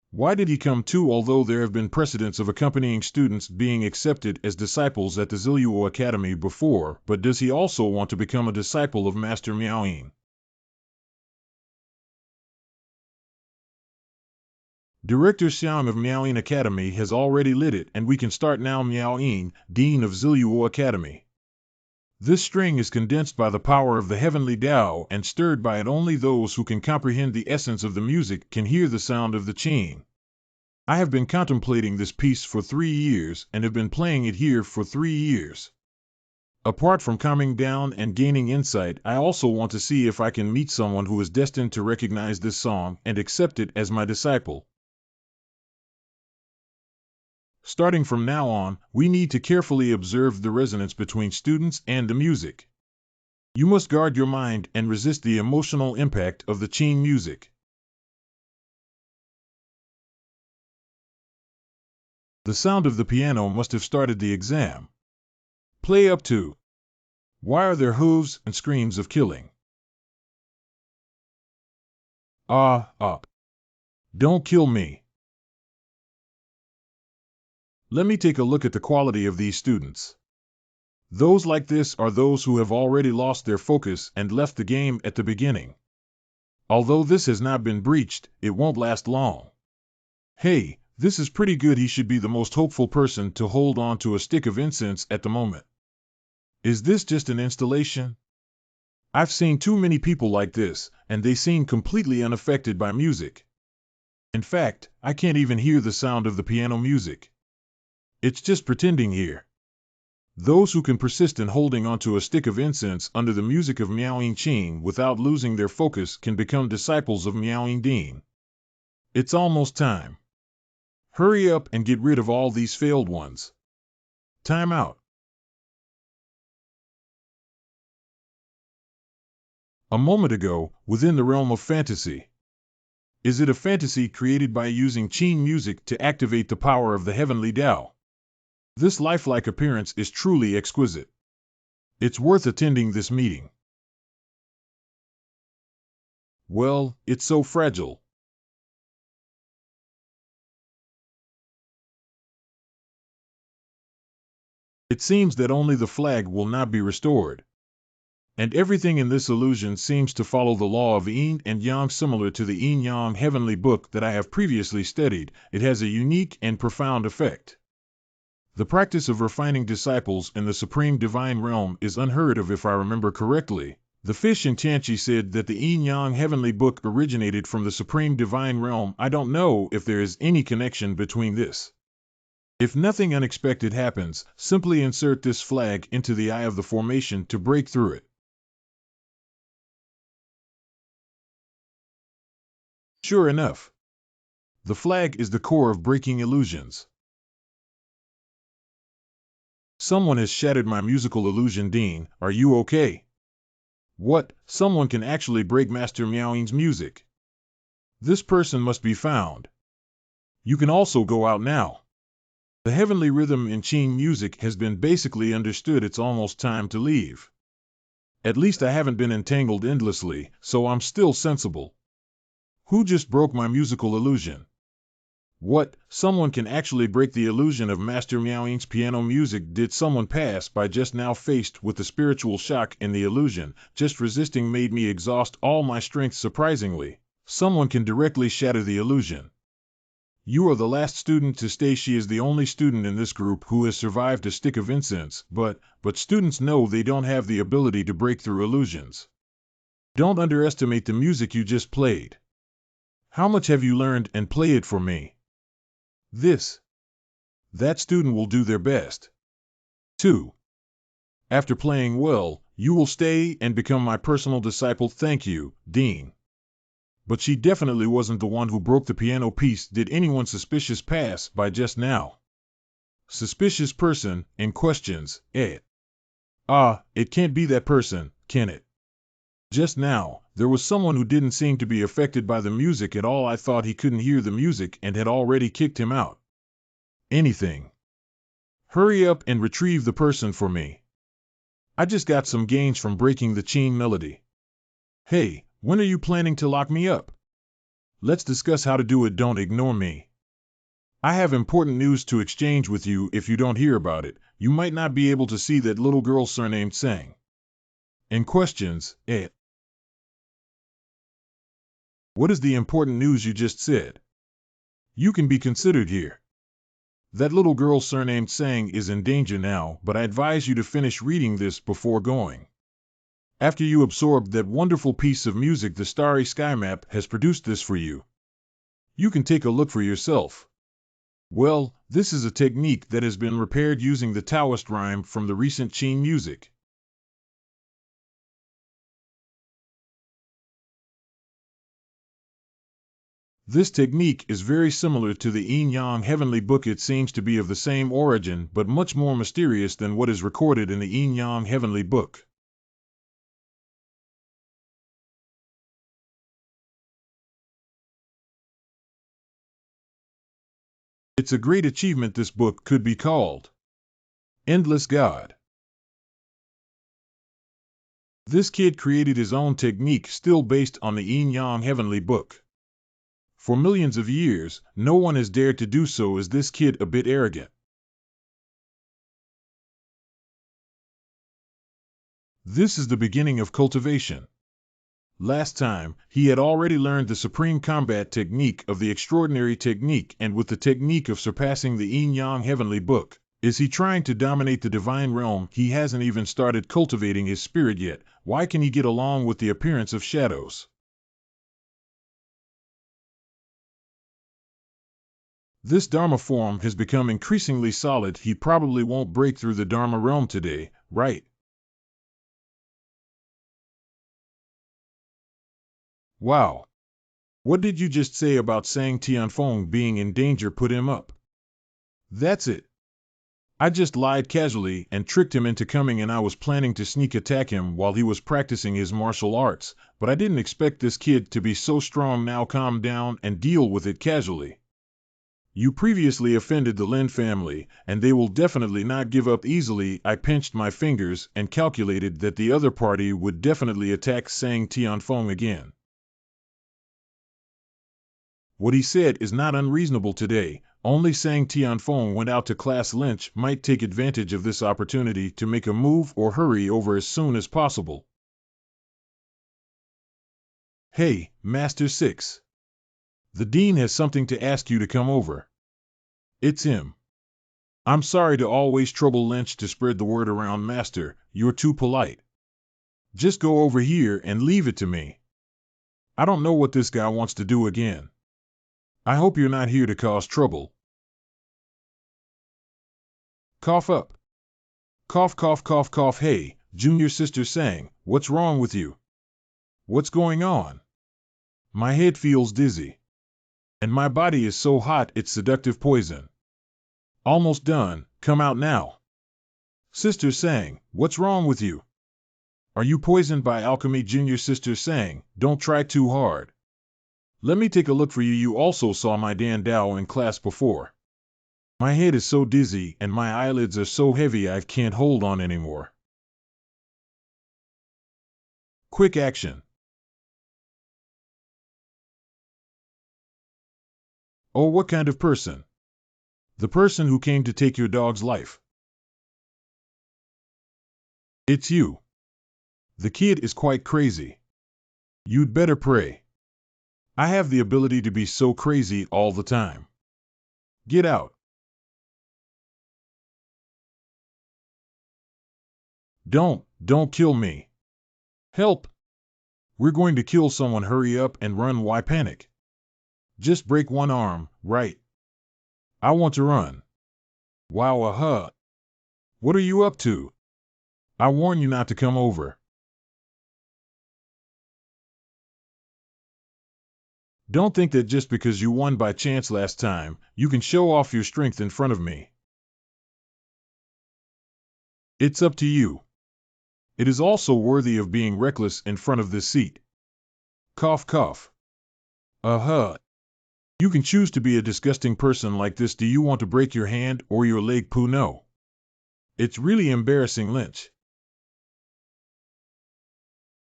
Why did he come too? Although there have been precedents of accompanying students being accepted as disciples at the Ziluo Academy before, but does he also want to become a disciple of Master Miaoyin? Director Xiang of Miaoyin Academy has already lit it, and we can start now. Miaoyin, Dean of Ziluo Academy. This string is condensed by the power of the heavenly Tao and stirred by it. Only those who can comprehend the essence of the music can hear the sound of the Qin. I have been contemplating this piece for 3 years and have been playing it here for 3 years. Apart from calming down and gaining insight, I also want to see if I can meet someone who is destined to recognize this song and accept it as my disciple. Starting from now on, we need to carefully observe the resonance between students and the music. You must guard your mind and resist the emotional impact of the Qin music. The sound of the piano must have started the exam. Play up to. Why are there hooves and screams of killing? Ah. Don't kill me. Let me take a look at the quality of these students. Those like this are those who have already lost their focus and left the game at the beginning. Although this has not been breached, it won't last long. Hey, this is pretty good. He should be the most hopeful person to hold on to a stick of incense at the moment. Is this just an installation? I've seen too many people like this, and they seem completely unaffected by music. In fact, I can't even hear the sound of the piano music. It's just pretending here. Those who can persist in holding onto a stick of incense under the music of Miaoyin Qin without losing their focus can become disciples of Miaoyin Dean. It's almost time. Hurry up and get rid of all these failed ones. Time out. A moment ago, within the realm of fantasy. Is it a fantasy created by using Qin music to activate the power of the heavenly Tao? This lifelike appearance is truly exquisite. It's worth attending this meeting. Well, it's so fragile. It seems that only the flag will not be restored. And everything in this illusion seems to follow the law of yin and yang. Similar to the yin-yang heavenly book that I have previously studied, it has a unique and profound effect. The practice of refining disciples in the supreme divine realm is unheard of. If I remember correctly, the fish in Tianchi said that the yin-yang heavenly book originated from the supreme divine realm. I don't know if there is any connection between this. If nothing unexpected happens, simply insert this flag into the eye of the formation to break through it. Sure enough, the flag is the core of breaking illusions. Someone has shattered my musical illusion. Dean, are you okay? What? Someone can actually break Master Miaoyin's music. This person must be found. You can also go out now. The heavenly rhythm in Qing music has been basically understood. It's almost time to leave. At least I haven't been entangled endlessly, so I'm still sensible. Who just broke my musical illusion? What? Someone can actually break the illusion of Master Miaoying's piano music. Did someone pass by just now? Faced with the spiritual shock in the illusion, just resisting made me exhaust all my strength. Surprisingly, someone can directly shatter the illusion. You are the last student to stay. She is the only student in this group who has survived a stick of incense, but students know they don't have the ability to break through illusions. Don't underestimate the music you just played. How much have you learned? And play it for me. That student will do their best. 2. After playing well, you will stay and become my personal disciple. Thank you, Dean. But she definitely wasn't the one who broke the piano piece. Did anyone suspicious pass by just now? Suspicious person, in questions, it can't be that person, can it? Just now, there was someone who didn't seem to be affected by the music at all. I thought he couldn't hear the music and had already kicked him out. Anything. Hurry up and retrieve the person for me. I just got some gains from breaking the Qing melody. Hey, when are you planning to lock me up? Let's discuss how to do it. Don't ignore me. I have important news to exchange with you. If you don't hear about it, you might not be able to see that little girl surnamed Sang. In questions, What is the important news you just said? You can be considered here. That little girl surnamed Sang is in danger now, but I advise you to finish reading this before going. After you absorb that wonderful piece of music, the Starry Sky Map has produced this for you. You can take a look for yourself. Well, this is a technique that has been repaired using the Taoist rhyme from the recent Qing music. This technique is very similar to the Yin-Yang Heavenly Book. It seems to be of the same origin, but much more mysterious than what is recorded in the Yin-Yang Heavenly Book. It's a great achievement. This book could be called Endless God. This kid created his own technique still based on the Yin-Yang Heavenly Book. For millions of years, no one has dared to do so. Is this kid a bit arrogant? This is the beginning of cultivation. Last time, he had already learned the supreme combat technique of the extraordinary technique, and with the technique of surpassing the Yin-Yang Heavenly Book. Is he trying to dominate the divine realm? He hasn't even started cultivating his spirit yet. Why can he get along with the appearance of shadows? This Dharma form has become increasingly solid. He probably won't break through the Dharma realm today, right? Wow. What did you just say about Sang Tianfeng being in danger? Put him up. That's it. I just lied casually and tricked him into coming, and I was planning to sneak attack him while he was practicing his martial arts, but I didn't expect this kid to be so strong. Now calm down and deal with it casually. You previously offended the Lin family, and they will definitely not give up easily. I pinched my fingers and calculated that the other party would definitely attack Sang Tianfeng again. What he said is not unreasonable today. Only Sang Tianfeng went out to class. Lynch might take advantage of this opportunity to make a move or hurry over as soon as possible. Hey, Master 6. The Dean has something to ask you to come over. It's him. I'm sorry to always trouble Lynch to spread the word around, Master. You're too polite. Just go over here and leave it to me. I don't know what this guy wants to do again. I hope you're not here to cause trouble. Cough up. Cough, cough, cough, cough. Hey, Junior Sister Sang, what's wrong with you? What's going on? My head feels dizzy. And my body is so hot it's seductive poison. Almost done, come out now. Sister Sang, what's wrong with you? Are you poisoned by alchemy? Junior Sister Sang, don't try too hard. Let me take a look for you. You also saw my Dan Dao in class before. My head is so dizzy and my eyelids are so heavy I can't hold on anymore. Quick action. Oh, what kind of person? The person who came to take your dog's life. It's you. The kid is quite crazy. You'd better pray. I have the ability to be so crazy all the time. Get out. Don't kill me. Help. We're going to kill someone. Hurry up and run. Why panic? Just break one arm, right? I want to run. Wow, What are you up to? I warn you not to come over. Don't think that just because you won by chance last time, you can show off your strength in front of me. It's up to you. It is also worthy of being reckless in front of this seat. Cough, cough. You can choose to be a disgusting person like this. Do you want to break your hand or your leg? Pooh, no. It's really embarrassing, Lynch.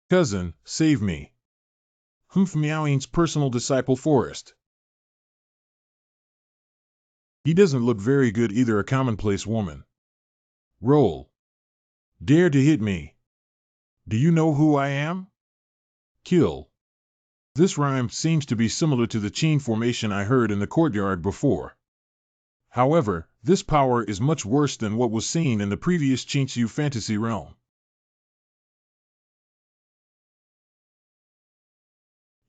Cousin, save me. Humph, Meowing's personal disciple Forrest. He doesn't look very good either. A commonplace woman. Roll. Dare to hit me. Do you know who I am? Kill. This rhyme seems to be similar to the chain formation I heard in the courtyard before. However, this power is much worse than what was seen in the previous Chinchu fantasy realm.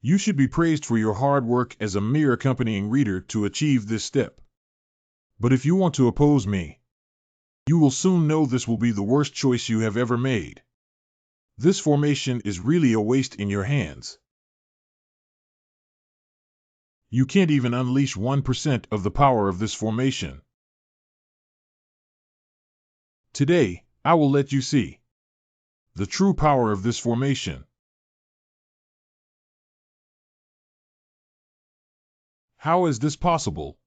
You should be praised for your hard work as a mere accompanying reader to achieve this step. But if you want to oppose me, you will soon know this will be the worst choice you have ever made. This formation is really a waste in your hands. You can't even unleash 1% of the power of this formation. Today, I will let you see the true power of this formation. How is this possible?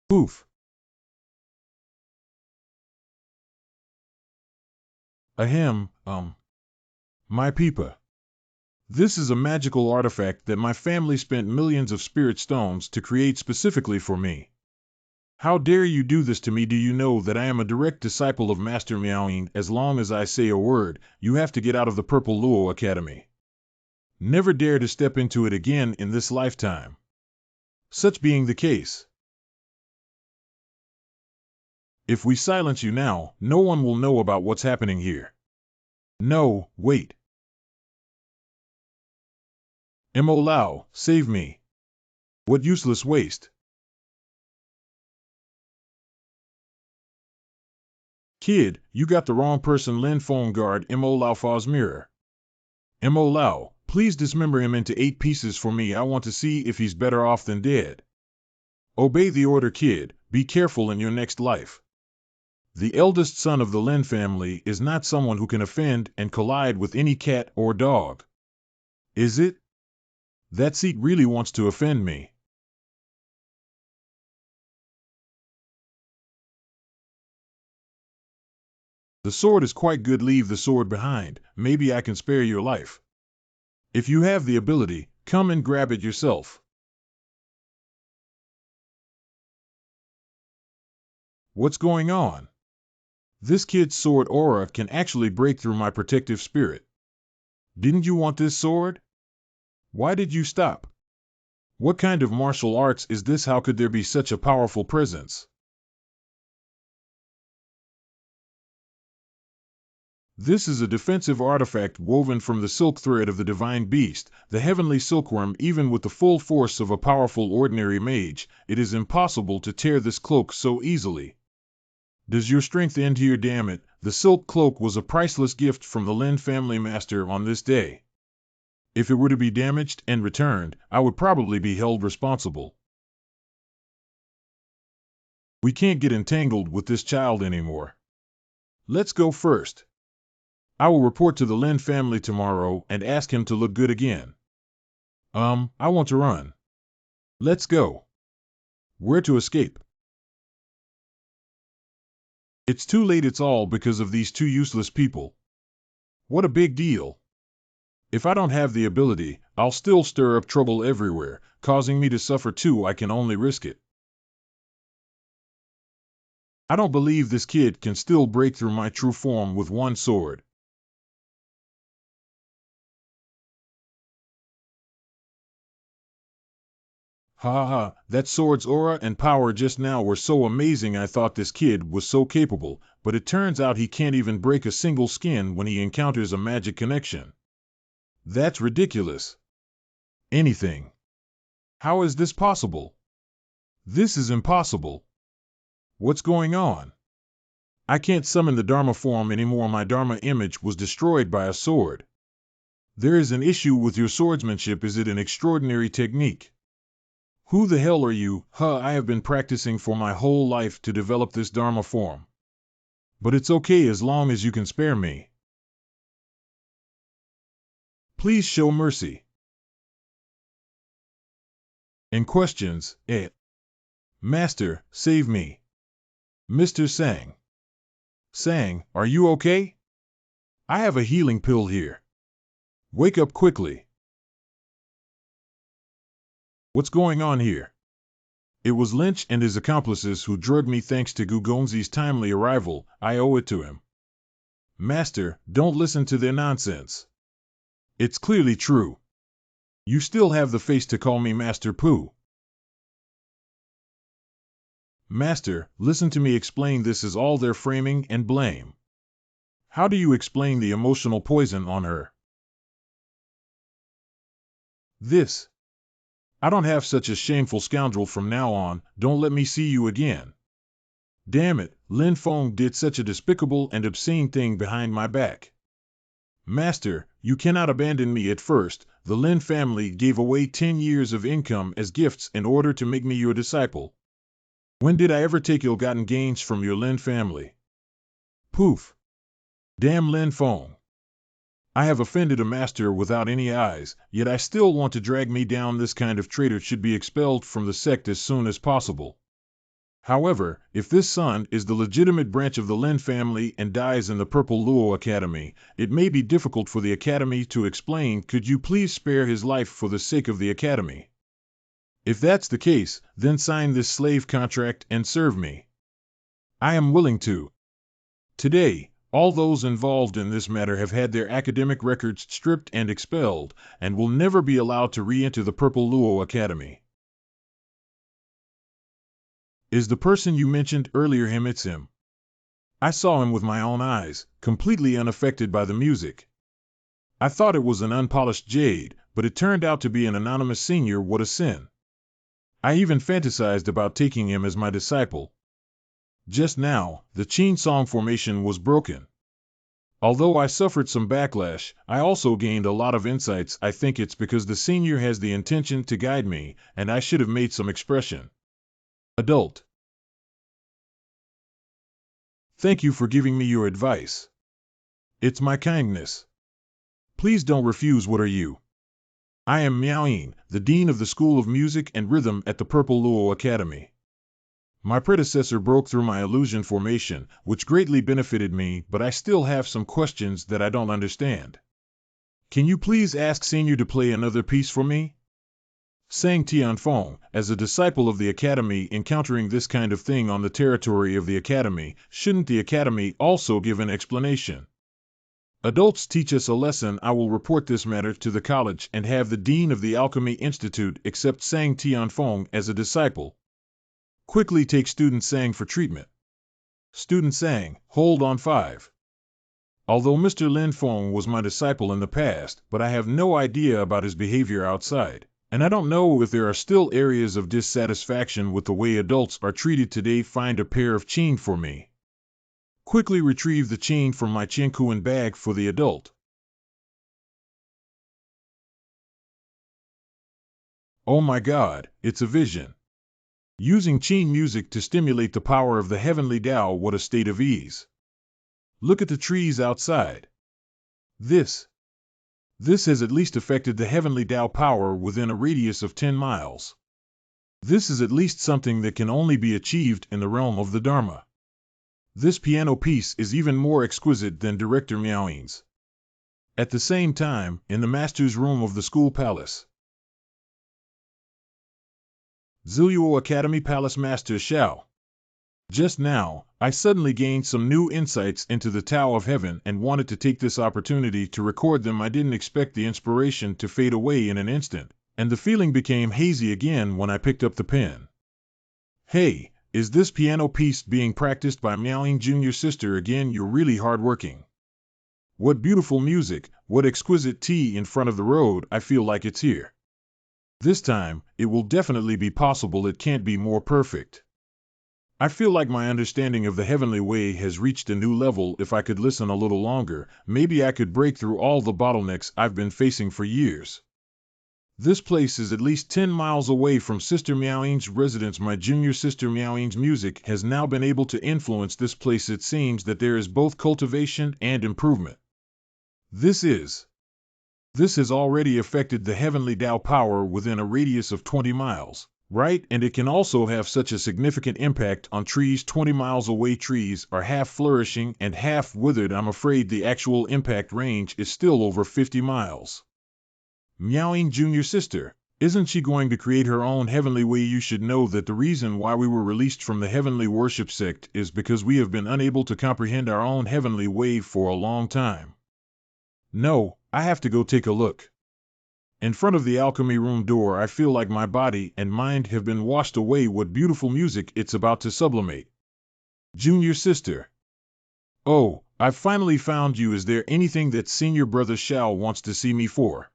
Poof. Ahem, my peepa. This is a magical artifact that my family spent millions of spirit stones to create specifically for me. How dare you do this to me? Do you know that I am a direct disciple of Master Meowing? As long as I say a word, you have to get out of the Purple Luo Academy. Never dare to step into it again in this lifetime. Such being the case, if we silence you now, no one will know about what's happening here. No, wait. Mo Lao, save me. What useless waste. Kid, you got the wrong person. Lin phone guard Mo Lao Fa's mirror. Mo Lao, please dismember him into 8 pieces for me. I want to see if he's better off than dead. Obey the order, kid. Be careful in your next life. The eldest son of the Lin family is not someone who can offend and collide with any cat or dog. Is it? That seat really wants to offend me. The sword is quite good. Leave the sword behind. Maybe I can spare your life. If you have the ability, come and grab it yourself. What's going on? This kid's sword aura can actually break through my protective spirit. Didn't you want this sword? Why did you stop? What kind of martial arts is this? How could there be such a powerful presence? This is a defensive artifact woven from the silk thread of the divine beast, the heavenly silkworm. Even with the full force of a powerful ordinary mage, it is impossible to tear this cloak so easily. Does your strength end here? Damn it, the silk cloak was a priceless gift from the Lin family master on this day. If it were to be damaged and returned, I would probably be held responsible. We can't get entangled with this child anymore. Let's go first. I will report to the Lin family tomorrow and ask him to look good again. I want to run. Let's go. Where to escape? It's too late, it's all because of these two useless people. What a big deal. If I don't have the ability, I'll still stir up trouble everywhere, causing me to suffer too. I can only risk it. I don't believe this kid can still break through my true form with one sword. Ha ha, that sword's aura and power just now were so amazing. I thought this kid was so capable, but it turns out he can't even break a single skin when he encounters a magic connection. That's ridiculous. Anything. How is this possible? This is impossible. What's going on? I can't summon the Dharma form anymore. My Dharma image was destroyed by a sword. There is an issue with your swordsmanship. Is it an extraordinary technique? Who the hell are you? I have been practicing for my whole life to develop this Dharma form. But it's okay as long as you can spare me. Please show mercy. In questions, Master, save me. Mr. Sang. Sang, are you okay? I have a healing pill here. Wake up quickly. What's going on here? It was Lynch and his accomplices who drugged me. Thanks to Gugonzi's timely arrival, I owe it to him. Master, don't listen to their nonsense. It's clearly true. You still have the face to call me Master Pooh. Master, listen to me explain. This is all their framing and blame. How do you explain the emotional poison on her? This. I don't have such a shameful scoundrel. From now on, don't let me see you again. Damn it, Lin Feng did such a despicable and obscene thing behind my back. Master, you cannot abandon me. At first, the Lin family gave away 10 years of income as gifts in order to make me your disciple. When did I ever take ill-gotten gains from your Lin family? Poof. Damn Lin Feng. I have offended a master without any eyes, yet I still want to drag me down. This kind of traitor should be expelled from the sect as soon as possible. However, if this son is the legitimate branch of the Lin family and dies in the Purple Luo Academy, it may be difficult for the Academy to explain. Could you please spare his life for the sake of the Academy? If that's the case, then sign this slave contract and serve me. I am willing to. Today, all those involved in this matter have had their academic records stripped and expelled, and will never be allowed to re-enter the Purple Luo Academy. Is the person you mentioned earlier him? It's him. I saw him with my own eyes, completely unaffected by the music. I thought it was an unpolished jade, but it turned out to be an anonymous senior. What a sin. I even fantasized about taking him as my disciple. Just now, the Qin Song formation was broken. Although I suffered some backlash, I also gained a lot of insights. I think it's because the senior has the intention to guide me, and I should have made some expression. Adult. Thank you for giving me your advice. It's my kindness. Please don't refuse. What are you? I am Miaoyin, the Dean of the School of Music and Rhythm at the Purple Luo Academy. My predecessor broke through my illusion formation, which greatly benefited me, but I still have some questions that I don't understand. Can you please ask Senior to play another piece for me? Sang Tianfeng, as a disciple of the Academy encountering this kind of thing on the territory of the Academy, shouldn't the Academy also give an explanation? Adults teach us a lesson. I will report this matter to the college and have the Dean of the Alchemy Institute accept Sang Tianfeng as a disciple. Quickly take Student Sang for treatment. Student Sang, hold on 5. Although Mr. Lin Feng was my disciple in the past, but I have no idea about his behavior outside, and I don't know if there are still areas of dissatisfaction with the way adults are treated today. Find a pair of chain for me. Quickly retrieve the chain from my Chinkuan bag for the adult. Oh my God, it's a vision. Using Qin music to stimulate the power of the heavenly Tao. What a state of ease. Look at the trees outside. This has at least affected the heavenly Tao power within a radius of 10 miles. This is at least something that can only be achieved in the realm of the Dharma. This piano piece is even more exquisite than Director Miaoying's. At the same time, in the master's room of the school palace, Ziluo Academy Palace Master Xiao. Just now, I suddenly gained some new insights into the Tao of Heaven and wanted to take this opportunity to record them. I didn't expect the inspiration to fade away in an instant, and the feeling became hazy again when I picked up the pen. Hey, is this piano piece being practiced by Miaoying Jr. Sister again? You're really hardworking. What beautiful music, what exquisite tea in front of the road. I feel like it's here. This time, it will definitely be possible. It can't be more perfect. I feel like my understanding of the heavenly way has reached a new level. If I could listen a little longer, maybe I could break through all the bottlenecks I've been facing for years. This place is at least 10 miles away from Sister Miaoying's residence. My junior sister Miaoying's music has now been able to influence this place. It seems that there is both cultivation and improvement. This has already affected the heavenly Tao power within a radius of 20 miles. Right, and it can also have such a significant impact on trees 20 miles away. Trees are half flourishing and half withered. I'm afraid the actual impact range is still over 50 miles. Miaoying Jr. Sister, isn't she going to create her own heavenly way? You should know that the reason why we were released from the heavenly worship sect is because we have been unable to comprehend our own heavenly way for a long time. No, I have to go take a look. In front of the alchemy room door, I feel like my body and mind have been washed away. What beautiful music, it's about to sublimate. Junior sister. Oh, I've finally found you. Is there anything that senior brother Xiao wants to see me for?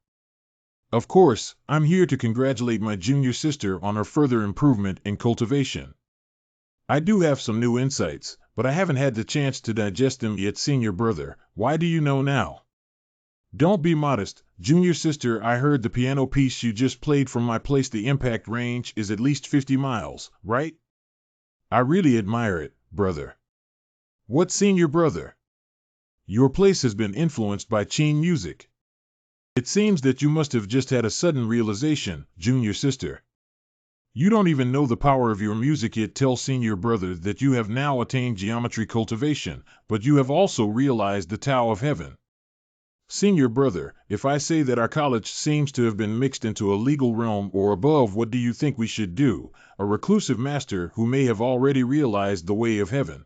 Of course, I'm here to congratulate my junior sister on her further improvement in cultivation. I do have some new insights, but I haven't had the chance to digest them yet. Senior brother, why do you know now? Don't be modest, junior sister. I heard the piano piece you just played from my place. The impact range is at least 50 miles, right? I really admire it, brother. What, senior brother? Your place has been influenced by Qin music. It seems that you must have just had a sudden realization, junior sister. You don't even know the power of your music yet. Tell senior brother that you have now attained geometry cultivation, but you have also realized the Tao of Heaven. Senior brother, if I say that our college seems to have been mixed into a legal realm or above, what do you think we should do? A reclusive master who may have already realized the way of heaven.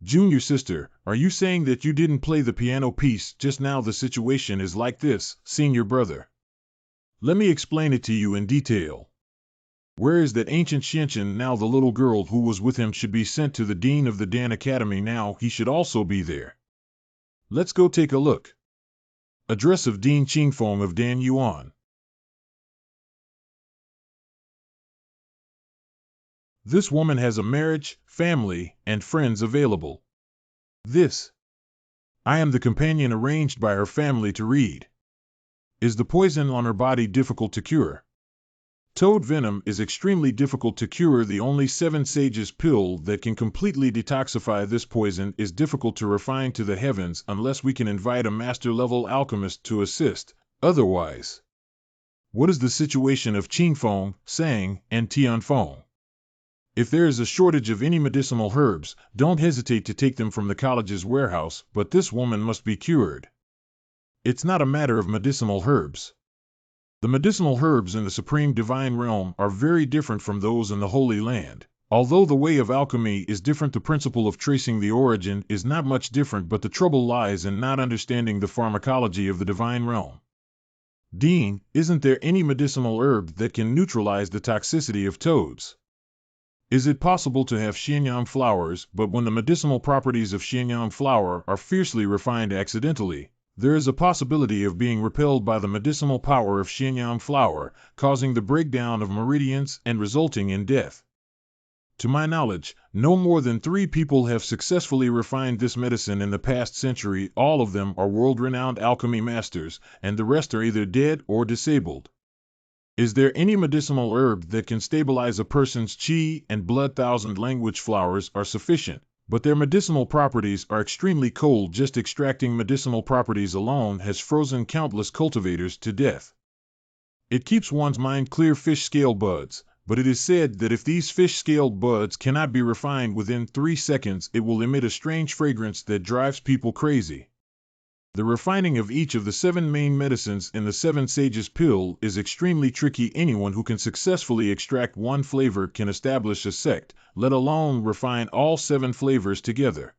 Junior sister, are you saying that you didn't play the piano piece just now? The situation is like this, senior brother. Let me explain it to you in detail. Where is that ancient Xianqian now? The little girl who was with him should be sent to the dean of the Dan Academy now. He should also be there. Let's go take a look. Address of Dean Qingfeng of Dan Yuan. This woman has a marriage, family, and friends available. I am the companion arranged by her family to read. Is the poison on her body difficult to cure? Toad venom is extremely difficult to cure. The only 7 sages pill that can completely detoxify this poison is difficult to refine to the heavens unless we can invite a master-level alchemist to assist. Otherwise, what is the situation of Qingfeng, Sang, and Tianfeng? If there is a shortage of any medicinal herbs, don't hesitate to take them from the college's warehouse, but this woman must be cured. It's not a matter of medicinal herbs. The medicinal herbs in the Supreme Divine Realm are very different from those in the Holy Land. Although the way of alchemy is different, the principle of tracing the origin is not much different, but the trouble lies in not understanding the pharmacology of the Divine Realm. Dean, isn't there any medicinal herb that can neutralize the toxicity of toads? Is it possible to have Xianyang flowers, but when the medicinal properties of Xianyang flower are fiercely refined accidentally, there is a possibility of being repelled by the medicinal power of Xianyang flower, causing the breakdown of meridians and resulting in death. To my knowledge, no more than 3 people have successfully refined this medicine in the past century. All of them are world-renowned alchemy masters, and the rest are either dead or disabled. Is there any medicinal herb that can stabilize a person's qi and blood? 1,000 language flowers are sufficient, but their medicinal properties are extremely cold. Just extracting medicinal properties alone has frozen countless cultivators to death. It keeps one's mind clear. Fish scale buds, but it is said that if these fish-scaled buds cannot be refined within 3 seconds, it will emit a strange fragrance that drives people crazy. The refining of each of the 7 main medicines in the 7 Sages pill is extremely tricky. Anyone who can successfully extract one flavor can establish a sect, let alone refine all 7 flavors together.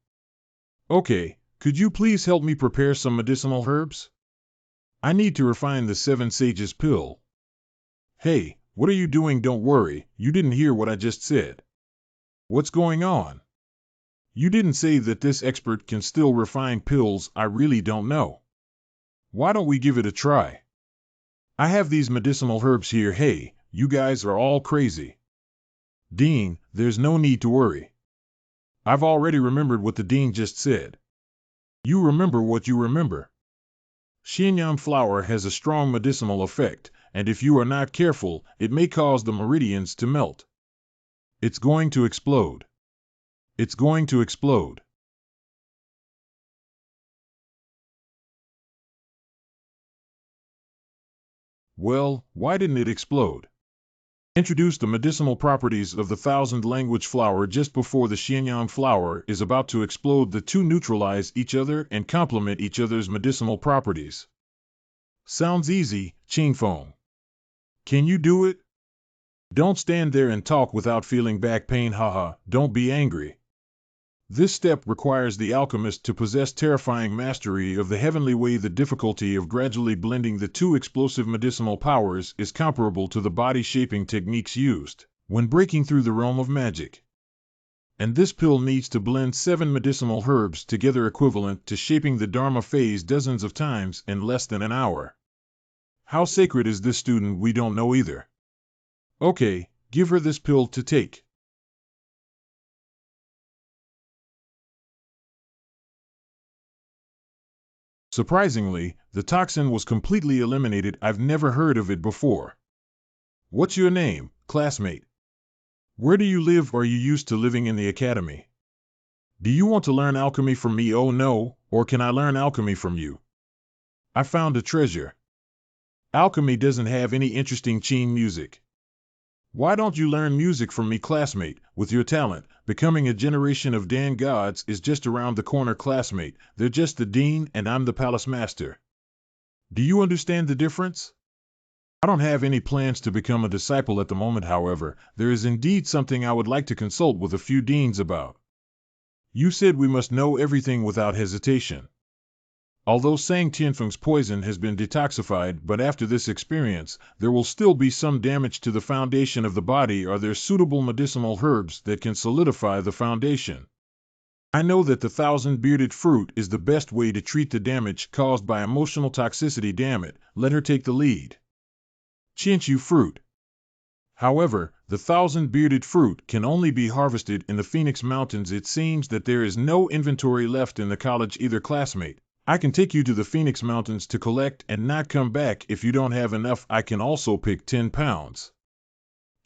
Okay, could you please help me prepare some medicinal herbs? I need to refine the 7 Sages pill. Hey, what are you doing? Don't worry, you didn't hear what I just said. What's going on? You didn't say that this expert can still refine pills. I really don't know. Why don't we give it a try? I have these medicinal herbs here. Hey, you guys are all crazy. Dean, there's no need to worry. I've already remembered what the Dean just said. You remember what you remember. Xinyan flower has a strong medicinal effect, and if you are not careful, it may cause the meridians to melt. It's going to explode. It's going to explode. Well, why didn't it explode? Introduce the medicinal properties of the 1,000-language flower just before the Xinyan flower is about to explode. The two neutralize each other and complement each other's medicinal properties. Sounds easy, Qingfeng. Can you do it? Don't stand there and talk without feeling back pain. Haha, don't be angry. This step requires the alchemist to possess terrifying mastery of the heavenly way. The difficulty of gradually blending the two explosive medicinal powers is comparable to the body-shaping techniques used when breaking through the realm of magic. And this pill needs to blend 7 medicinal herbs together, equivalent to shaping the Dharma phase dozens of times in less than an hour. How sacred is this, student? We don't know either. Okay, give her this pill to take. Surprisingly, the toxin was completely eliminated. I've never heard of it before. What's your name, classmate? Where do you live? Are you used to living in the academy? Do you want to learn alchemy from me? Oh no, or can I learn alchemy from you? I found a treasure. Alchemy doesn't have any interesting Qin music. Why don't you learn music from me, classmate? With your talent, becoming a generation of Dan gods is just around the corner, classmate. They're just the dean and I'm the palace master. Do you understand the difference? I don't have any plans to become a disciple at the moment. However, there is indeed something I would like to consult with a few deans about. You said we must know everything without hesitation. Although Sang Tianfeng's poison has been detoxified, but after this experience, there will still be some damage to the foundation of the body. Are there suitable medicinal herbs that can solidify the foundation? I know that the 1,000-bearded fruit is the best way to treat the damage caused by emotional toxicity. Damn it, let her take the lead. Qinshu fruit. However, the 1,000-bearded fruit can only be harvested in the Phoenix Mountains. It seems that there is no inventory left in the college either, classmate. I can take you to the Phoenix Mountains to collect and not come back if you don't have enough. I can also pick 10 pounds.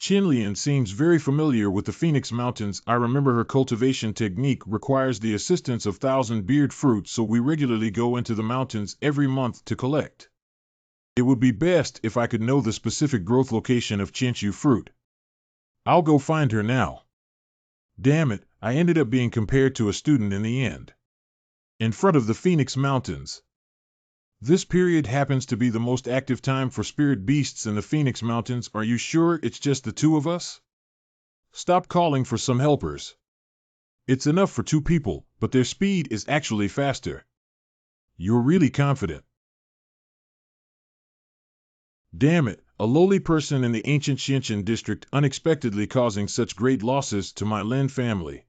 Qinlian seems very familiar with the Phoenix Mountains. I remember her cultivation technique requires the assistance of 1,000-beard fruit, so we regularly go into the mountains every month to collect. It would be best if I could know the specific growth location of Qinshu fruit. I'll go find her now. Damn it, I ended up being compared to a student in the end. In front of the Phoenix Mountains. This period happens to be the most active time for spirit beasts in the Phoenix Mountains. Are you sure it's just the 2 of us? Stop calling for some helpers. It's enough for 2 people, but their speed is actually faster. You're really confident. Damn it, a lowly person in the ancient Xinshan district unexpectedly causing such great losses to my Lin family.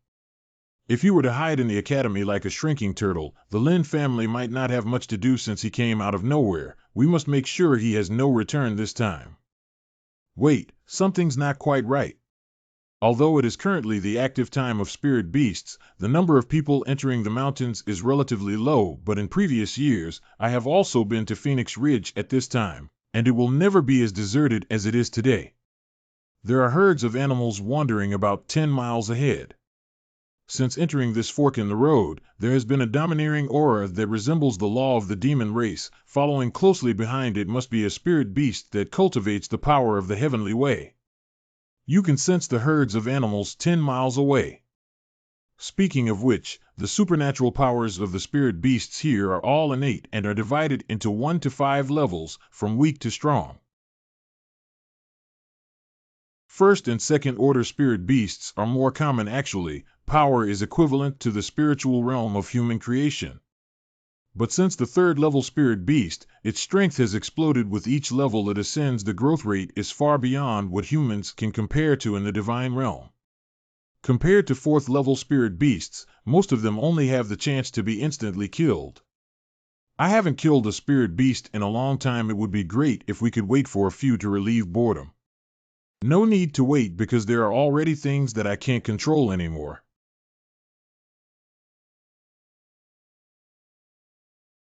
If you were to hide in the academy like a shrinking turtle, the Lin family might not have much to do since he came out of nowhere. We must make sure he has no return this time. Wait, something's not quite right. Although it is currently the active time of spirit beasts, the number of people entering the mountains is relatively low, but in previous years, I have also been to Phoenix Ridge at this time, and it will never be as deserted as it is today. There are herds of animals wandering about 10 miles ahead. Since entering this fork in the road, there has been a domineering aura that resembles the law of the demon race. Following closely behind it must be a spirit beast that cultivates the power of the heavenly way. You can sense the herds of animals 10 miles away. Speaking of which, the supernatural powers of the spirit beasts here are all innate and are divided into 1 to 5 levels, from weak to strong. First and second order spirit beasts are more common actually. Power is equivalent to the spiritual realm of human creation. But since the third level spirit beast, its strength has exploded with each level it ascends. The growth rate is far beyond what humans can compare to in the divine realm. Compared to fourth level spirit beasts, most of them only have the chance to be instantly killed. I haven't killed a spirit beast in a long time. It would be great if we could wait for a few to relieve boredom. No need to wait because there are already things that I can't control anymore.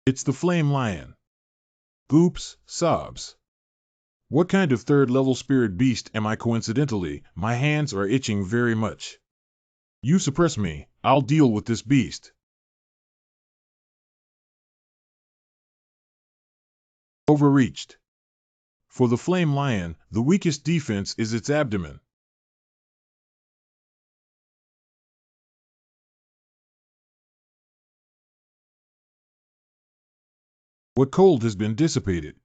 It's the flame lion. Oops, sobs. What kind of third level spirit beast am I? Coincidentally, my hands are itching very much. You suppress me, I'll deal with this beast. Overreached. For the flame lion, the weakest defense is its abdomen. What cold has been dissipated?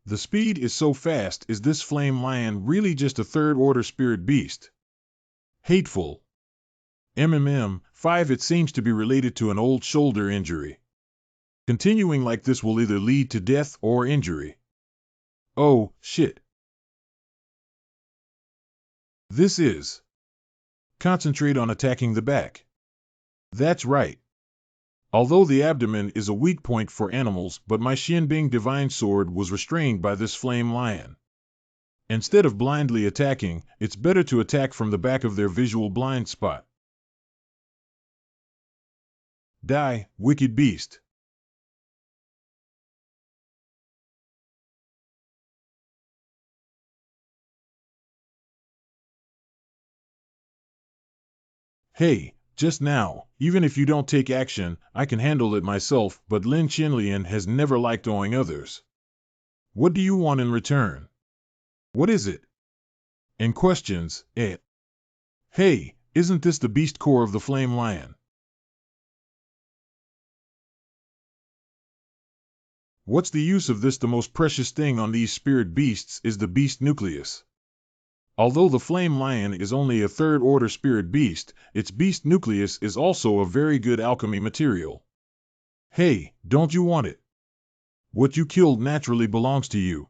The speed is so fast. Is this flame lion really just a third order spirit beast? Hateful. 5 It seems to be related to an old shoulder injury. Continuing like this will either lead to death or injury. Oh, shit. This is. Concentrate on attacking the back. That's right. Although the abdomen is a weak point for animals, but my Xianbing divine sword was restrained by this flame lion. Instead of blindly attacking, it's better to attack from the back of their visual blind spot. Die, wicked beast. Hey, just now, even if you don't take action, I can handle it myself, but Lin Chenlian has never liked owing others. What do you want in return? What is it? In questions, Hey, isn't this the beast core of the flame lion? What's the use of this? The most precious thing on these spirit beasts is the beast nucleus. Although the flame lion is only a third order spirit beast, its beast nucleus is also a very good alchemy material. Hey, don't you want it? What you killed naturally belongs to you.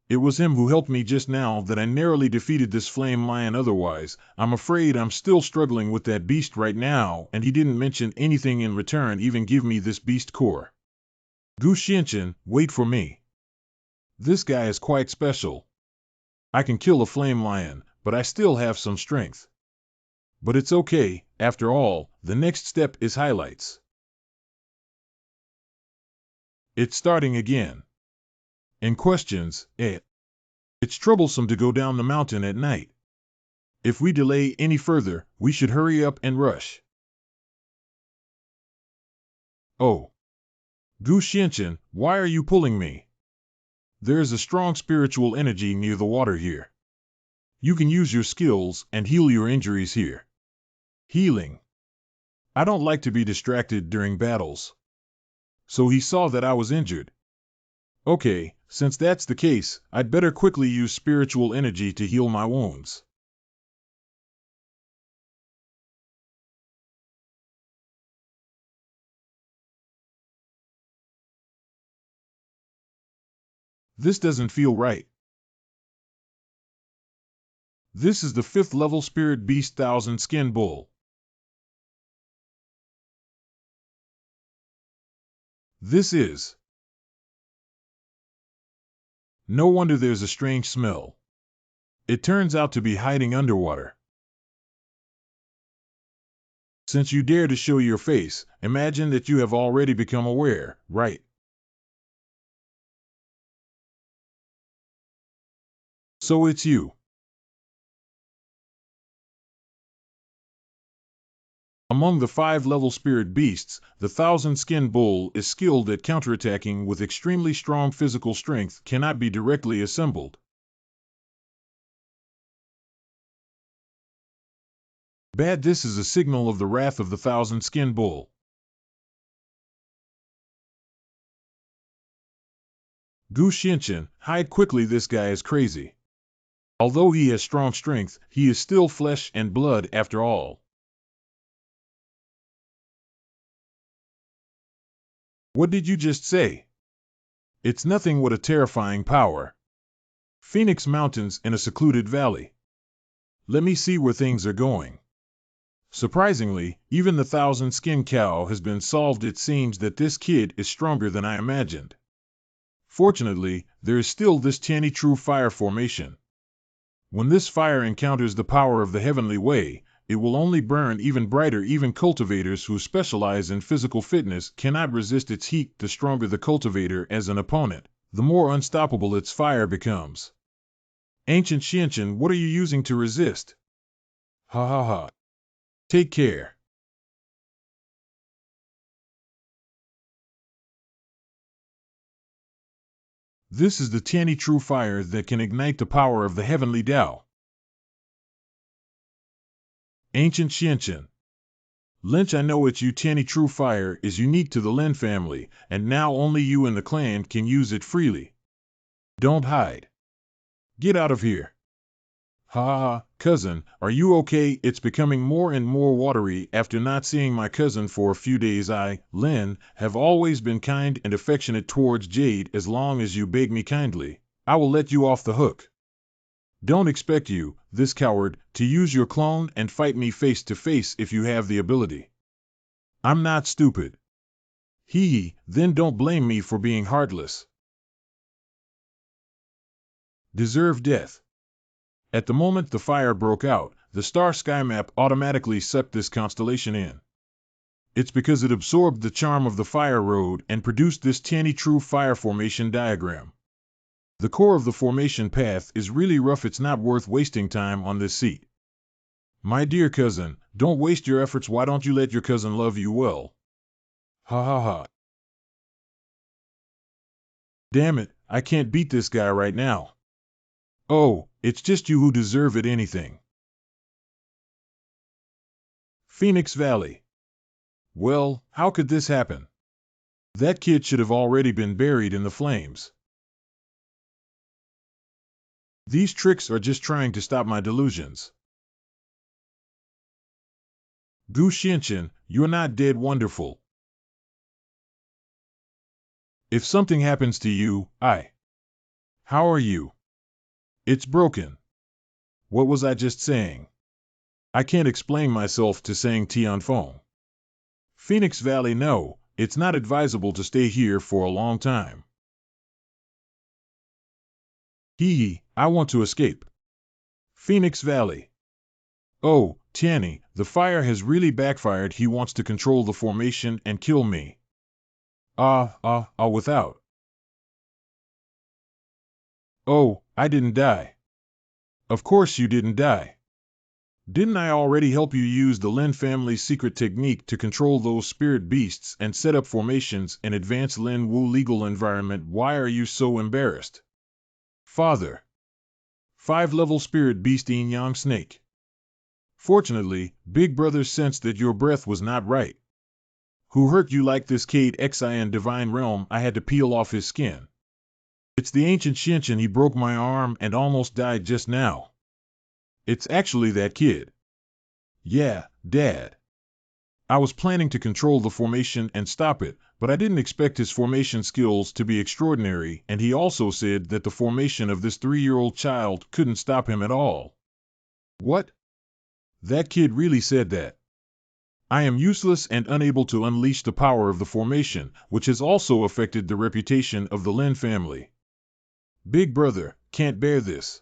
It was him who helped me just now that I narrowly defeated this flame lion. Otherwise, I'm afraid I'm still struggling with that beast right now, and he didn't mention anything in return, even give me this beast core. Gu Xianchen, wait for me. This guy is quite special. I can kill a flame lion, but I still have some strength. But it's okay, after all, the next step is highlights. It's starting again. In questions, It's troublesome to go down the mountain at night. If we delay any further, we should hurry up and rush. Oh. Gu Xianchen, why are you pulling me? There is a strong spiritual energy near the water here. You can use your skills and heal your injuries here. Healing. I don't like to be distracted during battles. So he saw that I was injured. Okay, since that's the case, I'd better quickly use spiritual energy to heal my wounds. This doesn't feel right. This is the 5th level spirit beast 1000 skin bull. This is. No wonder there's a strange smell. It turns out to be hiding underwater. Since you dare to show your face, imagine that you have already become aware, right? So it's you. Among the 5-level spirit beasts, the 1000 skin bull is skilled at counterattacking with extremely strong physical strength, cannot be directly assembled. Bad, this is a signal of the wrath of the thousand-skinned bull. Gu Xianqian, hide quickly, this guy is crazy. Although he has strong strength, he is still flesh and blood after all. What did you just say? It's nothing. What a terrifying power. Phoenix Mountains in a secluded valley. Let me see where things are going. Surprisingly, even the thousand-skin cow has been solved. It seems that this kid is stronger than I imagined. Fortunately, there is still this tiny true fire formation. When this fire encounters the power of the heavenly way, it will only burn even brighter. Even cultivators who specialize in physical fitness cannot resist its heat. The stronger the cultivator as an opponent, the more unstoppable its fire becomes. Ancient Xianqian, what are you using to resist? Ha ha ha. Take care. This is the Tianyi true fire that can ignite the power of the heavenly Tao. Ancient Xianqian. Lynch, I know it's you. Tianyi true fire is unique to the Lin family, and now only you and the clan can use it freely. Don't hide. Get out of here. Ha ha ha, cousin, are you okay? It's becoming more and more watery after not seeing my cousin for a few days. I, Lin, have always been kind and affectionate towards Jade. As long as you beg me kindly, I will let you off the hook. Don't expect you, this coward, to use your clone and fight me face to face if you have the ability. I'm not stupid. Hee, then don't blame me for being heartless. Deserve death. At the moment the fire broke out, the star sky map automatically sucked this constellation in. It's because it absorbed the charm of the fire road and produced this Tianyi true fire formation diagram. The core of the formation path is really rough. It's not worth wasting time on this seat. My dear cousin, don't waste your efforts. Why don't you let your cousin love you well? Ha ha ha. Damn it, I can't beat this guy right now. Oh, it's just you who deserve it. Anything. Phoenix Valley. Well, how could this happen? That kid should have already been buried in the flames. These tricks are just trying to stop my delusions. Gu Xianqian, you're not dead. Wonderful. If something happens to you, How are you? It's broken. What was I just saying? I can't explain myself to saying Tianfeng. Phoenix Valley, no, it's not advisable to stay here for a long time. Hee, I want to escape. Phoenix Valley. Oh, Tianyi, the fire has really backfired. He wants to control the formation and kill me. Without. Oh, I didn't die. Of course you didn't die. Didn't I already help you use the Lin family's secret technique to control those spirit beasts and set up formations in advanced Lin Wu legal environment? Why are you so embarrassed? Father. 5-level spirit beast Yin Yang snake. Fortunately, Big Brother sensed that your breath was not right. Who hurt you like this? Cade Xian divine realm. I had to peel off his skin. It's the ancient Xianqian. He broke my arm and almost died just now. It's actually that kid. Yeah, Dad. I was planning to control the formation and stop it, but I didn't expect his formation skills to be extraordinary, and he also said that the formation of this 3-year-old child couldn't stop him at all. What? That kid really said that? I am useless and unable to unleash the power of the formation, which has also affected the reputation of the Lin family. Big Brother can't bear this.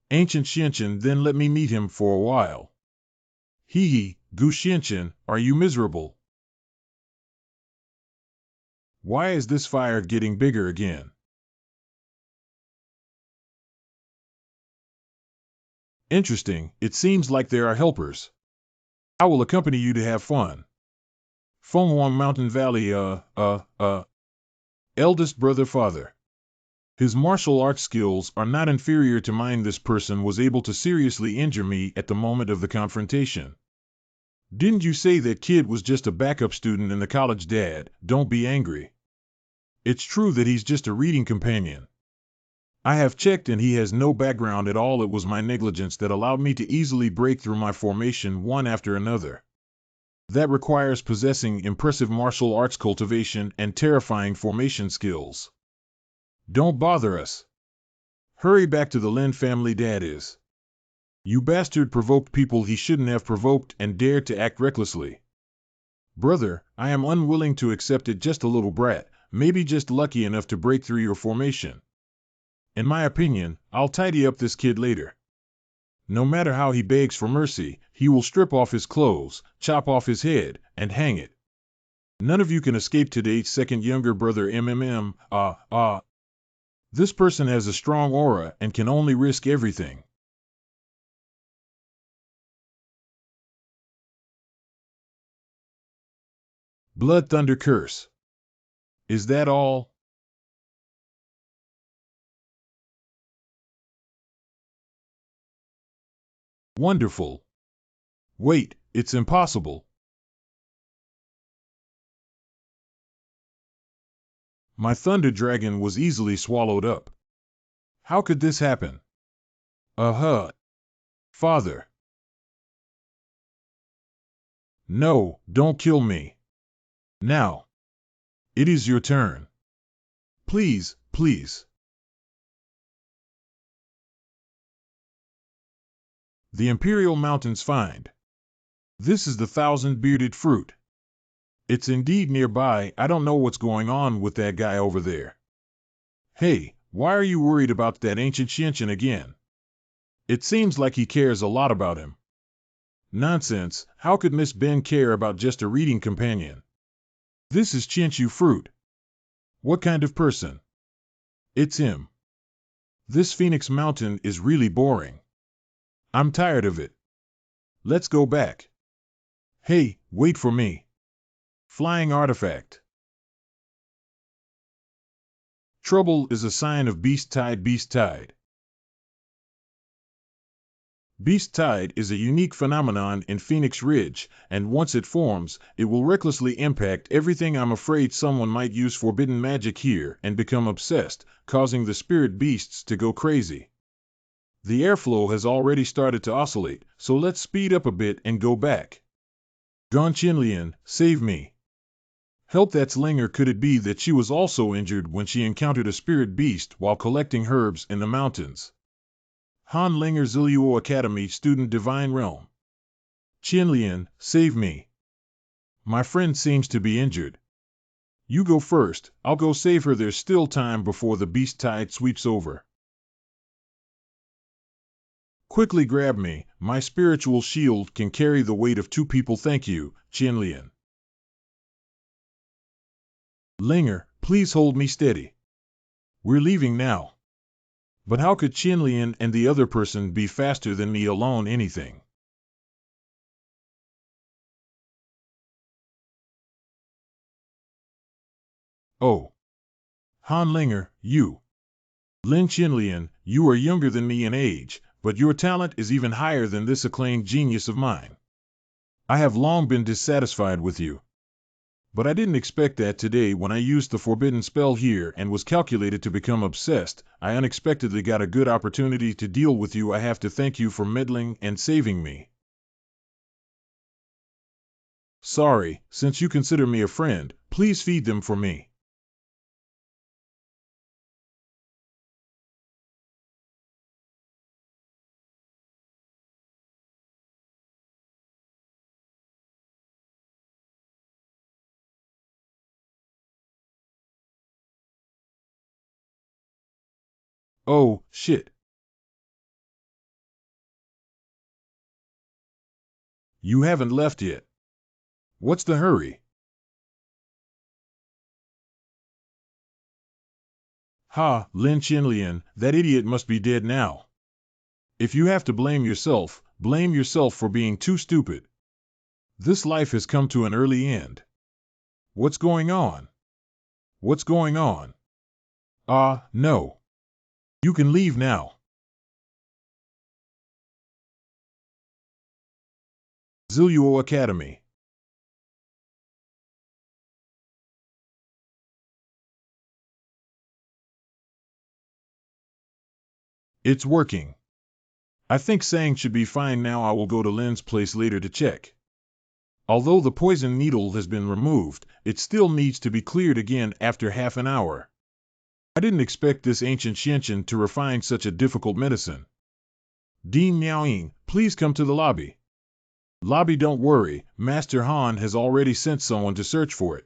Ancient Xianqian, then let me meet him for a while. Hee, Gu Xianqian, are you miserable? Why is this fire getting bigger again? Interesting, it seems like there are helpers. I will accompany you to have fun. Fenghuang Mountain Valley, eldest brother father. His martial arts skills are not inferior to mine. This person was able to seriously injure me at the moment of the confrontation. Didn't you say that kid was just a backup student in the college, Dad? Don't be angry. It's true that he's just a reading companion. I have checked and he has no background at all. It was my negligence that allowed me to easily break through my formation one after another. That requires possessing impressive martial arts cultivation and terrifying formation skills. Don't bother us. Hurry back to the Lin family, Dad is. You bastard provoked people he shouldn't have provoked and dared to act recklessly. Brother, I am unwilling to accept it. Just a little brat, maybe just lucky enough to break through your formation. In my opinion, I'll tidy up this kid later. No matter how he begs for mercy, he will strip off his clothes, chop off his head, and hang it. None of you can escape today. Second younger brother This person has a strong aura and can only risk everything. Blood Thunder Curse. Is that all? Wonderful. Wait, it's impossible. My Thunder Dragon was easily swallowed up. How could this happen? Father. No, don't kill me. Now. It is your turn. Please, please. The Imperial Mountains find. This is the thousand-bearded fruit. It's indeed nearby. I don't know what's going on with that guy over there. Hey, why are you worried about that ancient Shinshin again? It seems like he cares a lot about him. Nonsense, how could Miss Ben care about just a reading companion? This is Chinshu fruit. What kind of person? It's him. This Phoenix Mountain is really boring. I'm tired of it. Let's go back. Hey, wait for me. Flying artifact. Trouble is a sign of Beast Tide. Beast Tide. Beast Tide is a unique phenomenon in Phoenix Ridge, and once it forms, it will recklessly impact everything. I'm afraid someone might use forbidden magic here and become obsessed, causing the spirit beasts to go crazy. The airflow has already started to oscillate, so let's speed up a bit and go back. Gon Qinlian, save me. Help, that's Linger. Could it be that she was also injured when she encountered a spirit beast while collecting herbs in the mountains? Han Linger, Ziluo Academy student, Divine Realm. Qinlian, save me. My friend seems to be injured. You go first, I'll go save her. There's still time before the beast tide sweeps over. Quickly grab me, my spiritual shield can carry the weight of 2 people. Thank you, Qinlian. Linger, please hold me steady. We're leaving now. But how could Qinlian and the other person be faster than me alone? Anything. Oh. Han Linger, you. Lin Qinlian, you are younger than me in age, but your talent is even higher than this acclaimed genius of mine. I have long been dissatisfied with you. But I didn't expect that today when I used the forbidden spell here and was calculated to become obsessed. I unexpectedly got a good opportunity to deal with you. I have to thank you for meddling and saving me. Sorry, since you consider me a friend, please feed them for me. Oh, shit. You haven't left yet. What's the hurry? Ha, Lin Qinlian, that idiot must be dead now. If you have to blame yourself for being too stupid. This life has come to an early end. What's going on? What's going on? No. You can leave now. Zilluo Academy. It's working. I think Sang should be fine now. I will go to Lin's place later to check. Although the poison needle has been removed, it still needs to be cleared again after half an hour. I didn't expect this ancient Xianqian to refine such a difficult medicine. Dean Miaoying, please come to the lobby. Lobby, don't worry, Master Han has already sent someone to search for it.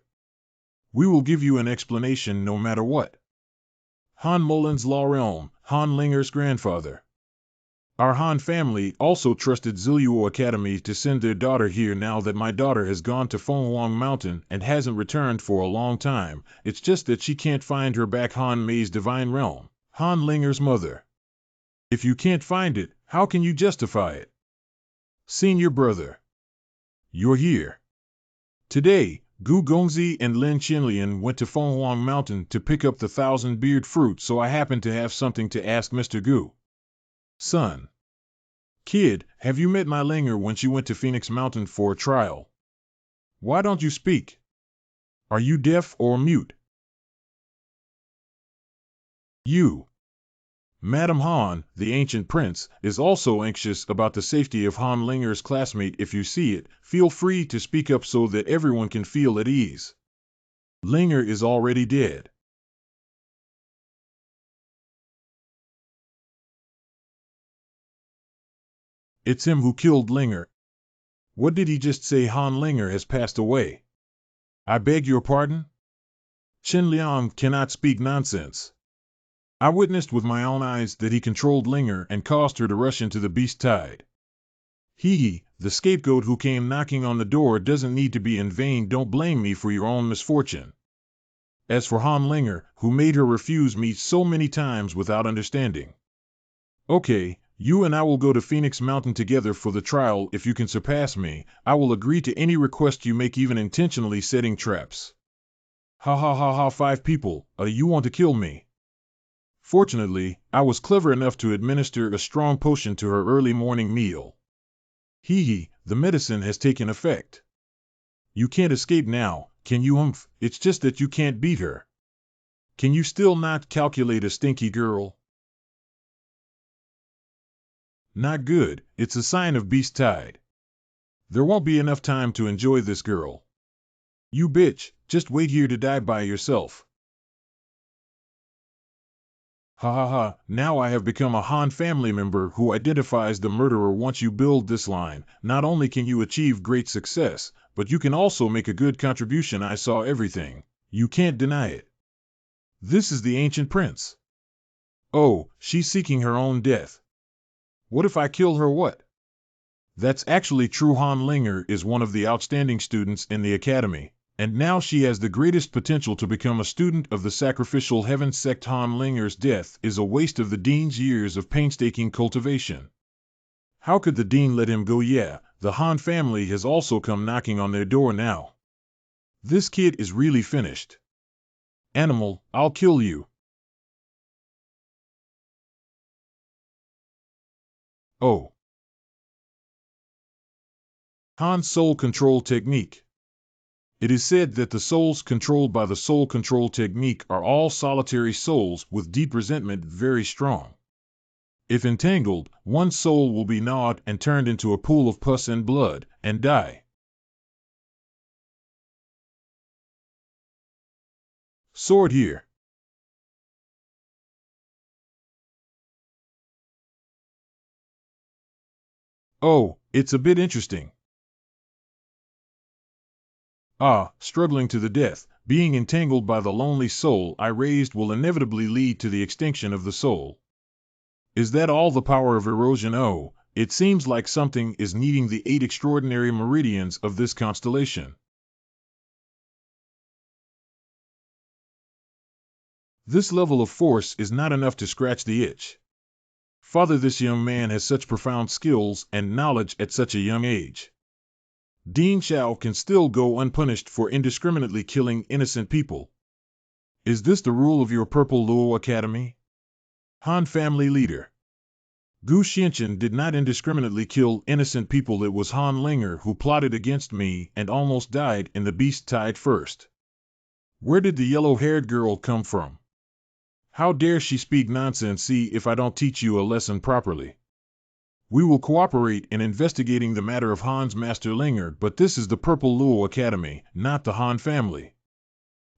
We will give you an explanation no matter what. Han Mullins Law Realm, Han Linger's grandfather. Our Han family also trusted Zilluo Academy to send their daughter here. Now that my daughter has gone to Fenghuang Mountain and hasn't returned for a long time, it's just that she can't find her back. Han Mei's divine realm, Han Linger's mother. If you can't find it, how can you justify it? Senior brother. You're here. Today, Gu Gongzi and Lin Qinlian went to Fenghuang Mountain to pick up the 1,000-beard fruit, so I happen to have something to ask Mr. Gu. Son. Kid, have you met my Linger when she went to Phoenix Mountain for a trial? Why don't you speak? Are you deaf or mute? You. Madam Han, the ancient prince, is also anxious about the safety of Han Linger's classmate. If you see it, feel free to speak up so that everyone can feel at ease. Linger is already dead. It's him who killed Linger. What did he just say? Han Linger has passed away. I beg your pardon? Chen Liang cannot speak nonsense. I witnessed with my own eyes that he controlled Linger and caused her to rush into the beast tide. He, the scapegoat who came knocking on the door, doesn't need to be in vain. Don't blame me for your own misfortune. As for Han Linger, who made her refuse me so many times without understanding. Okay, you and I will go to Phoenix Mountain together for the trial. If you can surpass me, I will agree to any request you make, even intentionally setting traps. Ha ha ha ha, 5 people, you want to kill me? Fortunately, I was clever enough to administer a strong potion to her early morning meal. The medicine has taken effect. You can't escape now, can you? It's just that you can't beat her. Can you still not calculate a stinky girl? Not good, it's a sign of beast tide. There won't be enough time to enjoy this girl. You bitch, just wait here to die by yourself. Ha ha ha, now I have become a Han family member who identifies the murderer. Once you build this line, not only can you achieve great success, but you can also make a good contribution. I saw everything. You can't deny it. This is the ancient prince. Oh, she's seeking her own death. What if I kill her? What? That's actually true. Han Linger is one of the outstanding students in the academy, and now she has the greatest potential to become a student of the sacrificial heaven sect. Han Linger's death is a waste of the dean's years of painstaking cultivation. How could the dean let him go? Yeah, the Han family has also come knocking on their door now. This kid is really finished. Animal, I'll kill you. Oh. Han's soul control technique. It is said that the souls controlled by the soul control technique are all solitary souls with deep resentment, very strong. If entangled, one soul will be gnawed and turned into a pool of pus and blood, and die. Sword here. Oh, it's a bit interesting. Struggling to the death, being entangled by the lonely soul I raised will inevitably lead to the extinction of the soul. Is that all the power of erosion? Oh, it seems like something is needing the 8 extraordinary meridians of this constellation. This level of force is not enough to scratch the itch. Father, this young man has such profound skills and knowledge at such a young age. Dean Xiao can still go unpunished for indiscriminately killing innocent people. Is this the rule of your Purple Luo Academy? Han family leader. Gu Xianqian did not indiscriminately kill innocent people. It was Han Linger who plotted against me and almost died in the beast tide first. Where did the yellow-haired girl come from? How dare she speak nonsense? See if I don't teach you a lesson properly. We will cooperate in investigating the matter of Han's master Linger, but this is the Purple Luo Academy, not the Han family.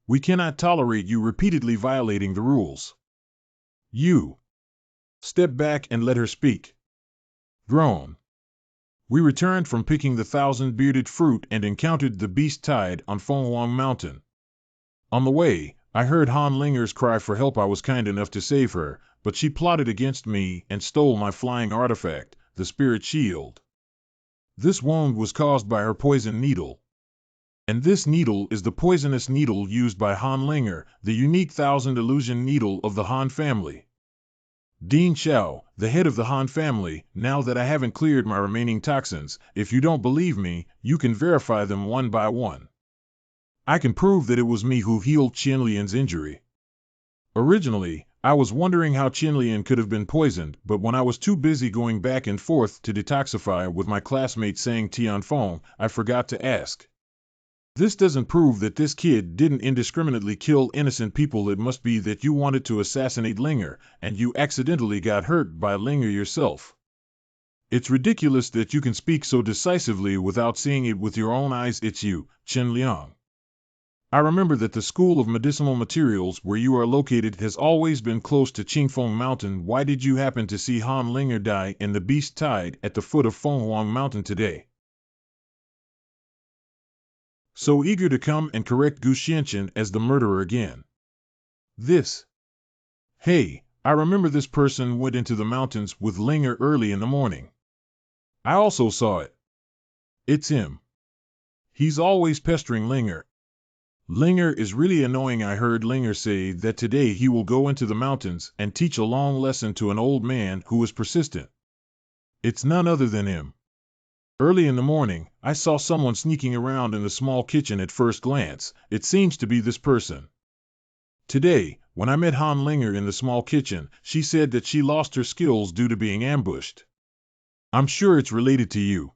We cannot tolerate you repeatedly violating the rules. You. Step back and let her speak. Groan. We returned from picking the 1,000-bearded fruit and encountered the beast tide on Fenghuang Mountain. On the way, I heard Han Linger's cry for help. I was kind enough to save her, but she plotted against me and stole my flying artifact, the spirit shield. This wound was caused by her poison needle. And this needle is the poisonous needle used by Han Linger, the unique 1,000 illusion needle of the Han family. Dean Xiao, the head of the Han family, now that I haven't cleared my remaining toxins, if you don't believe me, you can verify them one by one. I can prove that it was me who healed Qianlian's injury. Originally, I was wondering how Qianlian could have been poisoned, but when I was too busy going back and forth to detoxify with my classmate Sang Tianfeng, I forgot to ask. This doesn't prove that this kid didn't indiscriminately kill innocent people. It must be that you wanted to assassinate Linger, and you accidentally got hurt by Linger yourself. It's ridiculous that you can speak so decisively without seeing it with your own eyes. It's you, Chen Liang. I remember that the School of Medicinal Materials where you are located has always been close to Qingfeng Mountain. Why did you happen to see Han Linger die in the beast tide at the foot of Fenghuang Mountain today? So eager to come and correct Gu Xianqian as the murderer again. This. Hey, I remember this person went into the mountains with Linger early in the morning. I also saw it. It's him. He's always pestering Linger. Linger is really annoying. I heard Linger say that today he will go into the mountains and teach a long lesson to an old man who is persistent. It's none other than him. Early in the morning, I saw someone sneaking around in the small kitchen. At first glance, it seems to be this person. Today, when I met Han Linger in the small kitchen, she said that she lost her skills due to being ambushed. I'm sure it's related to you.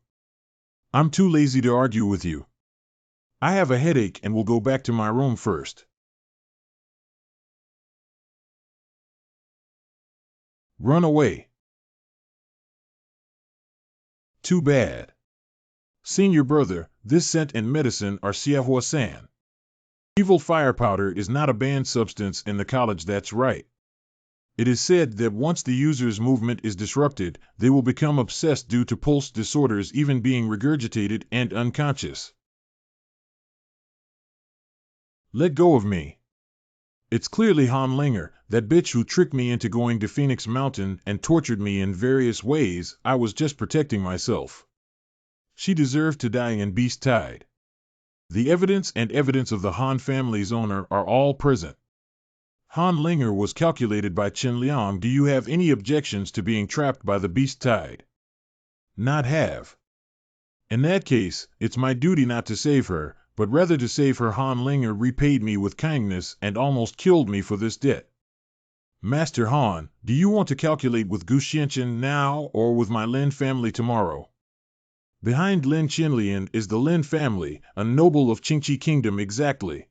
I'm too lazy to argue with you. I have a headache and will go back to my room first. Run away. Too bad. Senior brother, this scent and medicine are Xiahua-san. Evil fire powder is not a banned substance in the college. That's right. It is said that once the user's movement is disrupted, they will become obsessed due to pulse disorders, even being regurgitated and unconscious. Let go of me. It's clearly Han Linger, that bitch who tricked me into going to Phoenix Mountain and tortured me in various ways. I was just protecting myself. She deserved to die in beast tide. The evidence and evidence of the Han family's owner are all present. Han Linger was calculated by Chen Liang. Do you have any objections to being trapped by the beast tide? Not have. In that case, it's my duty not to save her, but rather to save her. Han Linger repaid me with kindness and almost killed me for this debt. Master Han, do you want to calculate with Gu Xianqian now or with my Lin family tomorrow? Behind Lin Qianlian is the Lin family, a noble of Qingqi Kingdom. Exactly.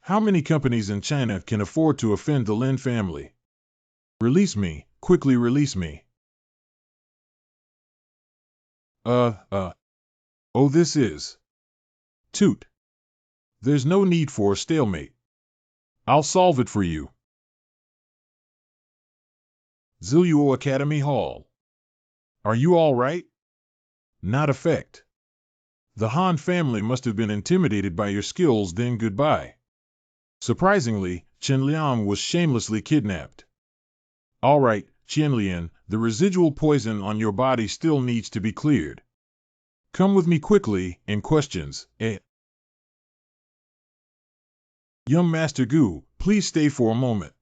How many companies in China can afford to offend the Lin family? Release me, quickly release me. Oh, this is. Toot. There's no need for a stalemate. I'll solve it for you. Ziluo Academy Hall. Are you all right? Not effect. The Han family must have been intimidated by your skills. Then goodbye. Surprisingly, Chen Liang was shamelessly kidnapped. All right, Qianlian, the residual poison on your body still needs to be cleared. Come with me quickly, in questions, Young Master Gu, please stay for a moment.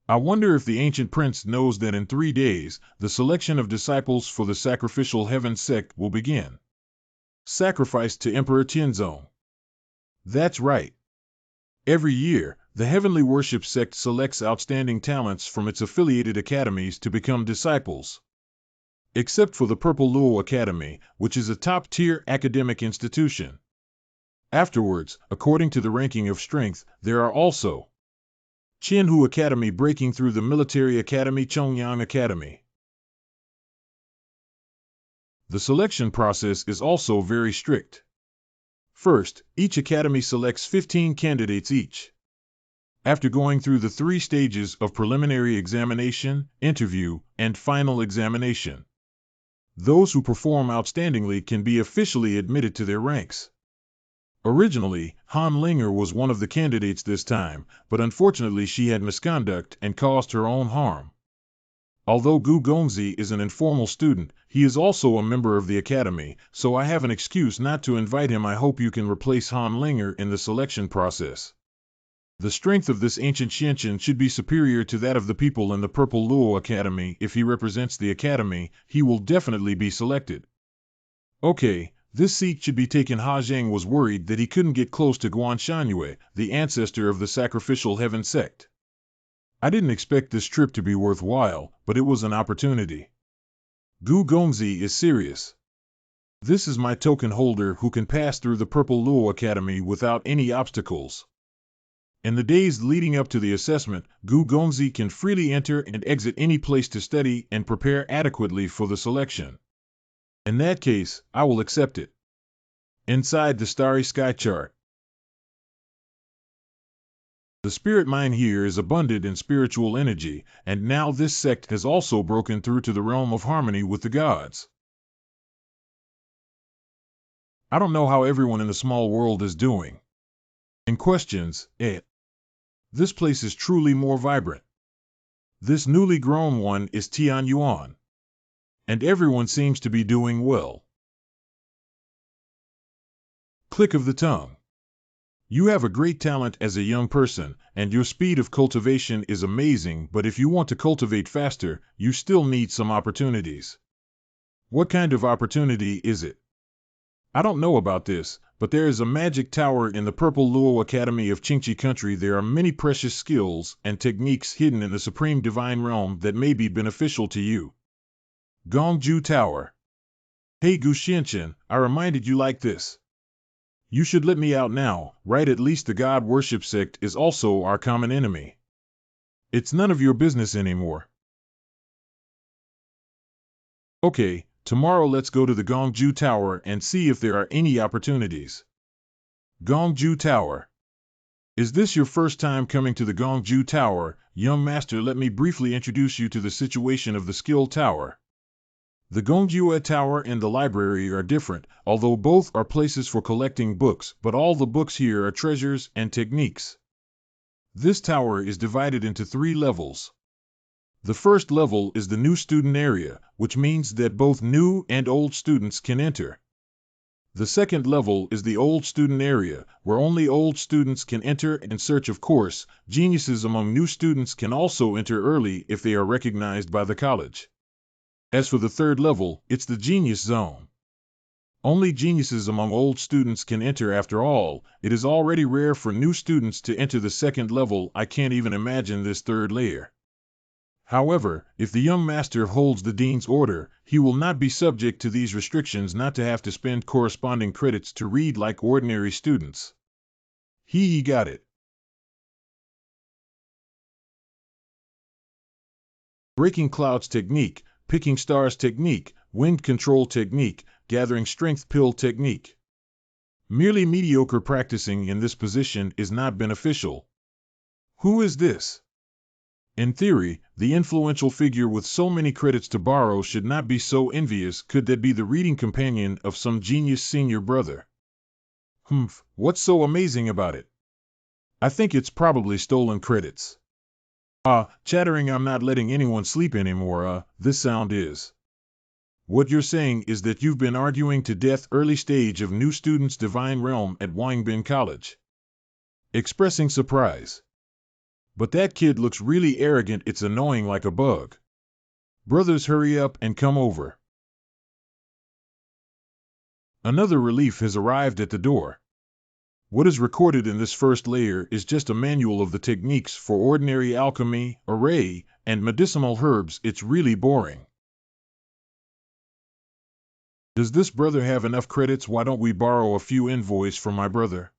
I wonder if the ancient prince knows that in 3 days, the selection of disciples for the sacrificial heaven sect will begin. Sacrifice to Emperor Tianzong. That's right. Every year, the Heavenly Worship Sect selects outstanding talents from its affiliated academies to become disciples. Except for the Purple Luo Academy, which is a top-tier academic institution. Afterwards, according to the ranking of strength, there are also Manhua Academy breaking through the Military Academy, Chongyang Academy. The selection process is also very strict. First, each academy selects 15 candidates each. After going through the 3 stages of preliminary examination, interview, and final examination, those who perform outstandingly can be officially admitted to their ranks. Originally, Han Linger was one of the candidates this time, but unfortunately she had misconduct and caused her own harm. Although Gu Gongzi is an informal student, he is also a member of the academy, so I have an excuse not to invite him. I hope you can replace Han Linger in the selection process. The strength of this ancient Xianqian should be superior to that of the people in the Purple Luo Academy. If he represents the academy, he will definitely be selected. Okay, this seat should be taken. Ha Zheng was worried that he couldn't get close to Guan Shanyue, the ancestor of the Sacrificial Heaven sect. I didn't expect this trip to be worthwhile, but it was an opportunity. Gu Gongzi is serious. This is my token holder who can pass through the Purple Luo Academy without any obstacles. In the days leading up to the assessment, Gu Gongzi can freely enter and exit any place to study and prepare adequately for the selection. In that case, I will accept it. Inside the starry sky chart. The spirit mine here is abundant in spiritual energy, and now this sect has also broken through to the realm of harmony with the gods. I don't know how everyone in the small world is doing. In questions, this place is truly more vibrant. This newly grown one is Tian Yuan. And everyone seems to be doing well. Click of the tongue. You have a great talent as a young person, and your speed of cultivation is amazing, but if you want to cultivate faster, you still need some opportunities. What kind of opportunity is it? I don't know about this, but there is a magic tower in the Purple Luo Academy of Qingqi Country. There are many precious skills and techniques hidden in the Supreme Divine Realm that may be beneficial to you. Gongju Tower. Hey Gu Xianqian, I reminded you like this. You should let me out now, right? At least the God Worship Sect is also our common enemy. It's none of your business anymore. Okay, tomorrow let's go to the Gongju Tower and see if there are any opportunities. Gongju Tower. Is this your first time coming to the Gongju Tower, young master? Let me briefly introduce you to the situation of the Skill Tower. The Gongjue Tower and the library are different, although both are places for collecting books, but all the books here are treasures and techniques. This tower is divided into 3 levels. The first level is the new student area, which means that both new and old students can enter. The second level is the old student area, where only old students can enter in search of course. Geniuses among new students can also enter early if they are recognized by the college. As for the third level, it's the genius zone. Only geniuses among old students can enter. After all, it is already rare for new students to enter the second level. I can't even imagine this third layer. However, if the young master holds the dean's order, he will not be subject to these restrictions not to have to spend corresponding credits to read like ordinary students. He got it. Breaking clouds technique, picking stars technique, wind control technique, gathering strength pill technique. Merely mediocre practicing in this position is not beneficial. Who is this? In theory, the influential figure with so many credits to borrow should not be so envious. Could that be the reading companion of some genius senior brother? What's so amazing about it? I think it's probably stolen credits. Chattering, I'm not letting anyone sleep anymore. This sound is. What you're saying is that you've been arguing to death early stage of new students divine realm at Wangbin College. Expressing surprise. But that kid looks really arrogant. It's annoying like a bug. Brothers, hurry up and come over. Another relief has arrived at the door. What is recorded in this first layer is just a manual of the techniques for ordinary alchemy, array, and medicinal herbs. It's really boring. Does this brother have enough credits? Why don't we borrow a few invoice from my brother?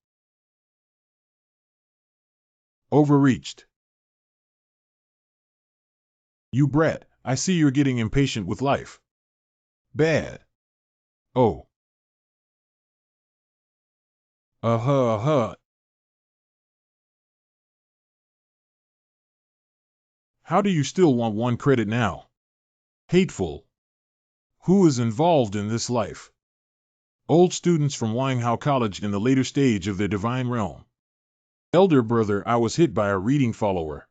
Overreached. You brat, I see you're getting impatient with life. Bad. Oh. Uh-huh. How do you still want 1 credit now? Hateful. Who is involved in this life? Old students from Manhwa College in the later stage of their divine realm. Elder brother, I was hit by a reading follower.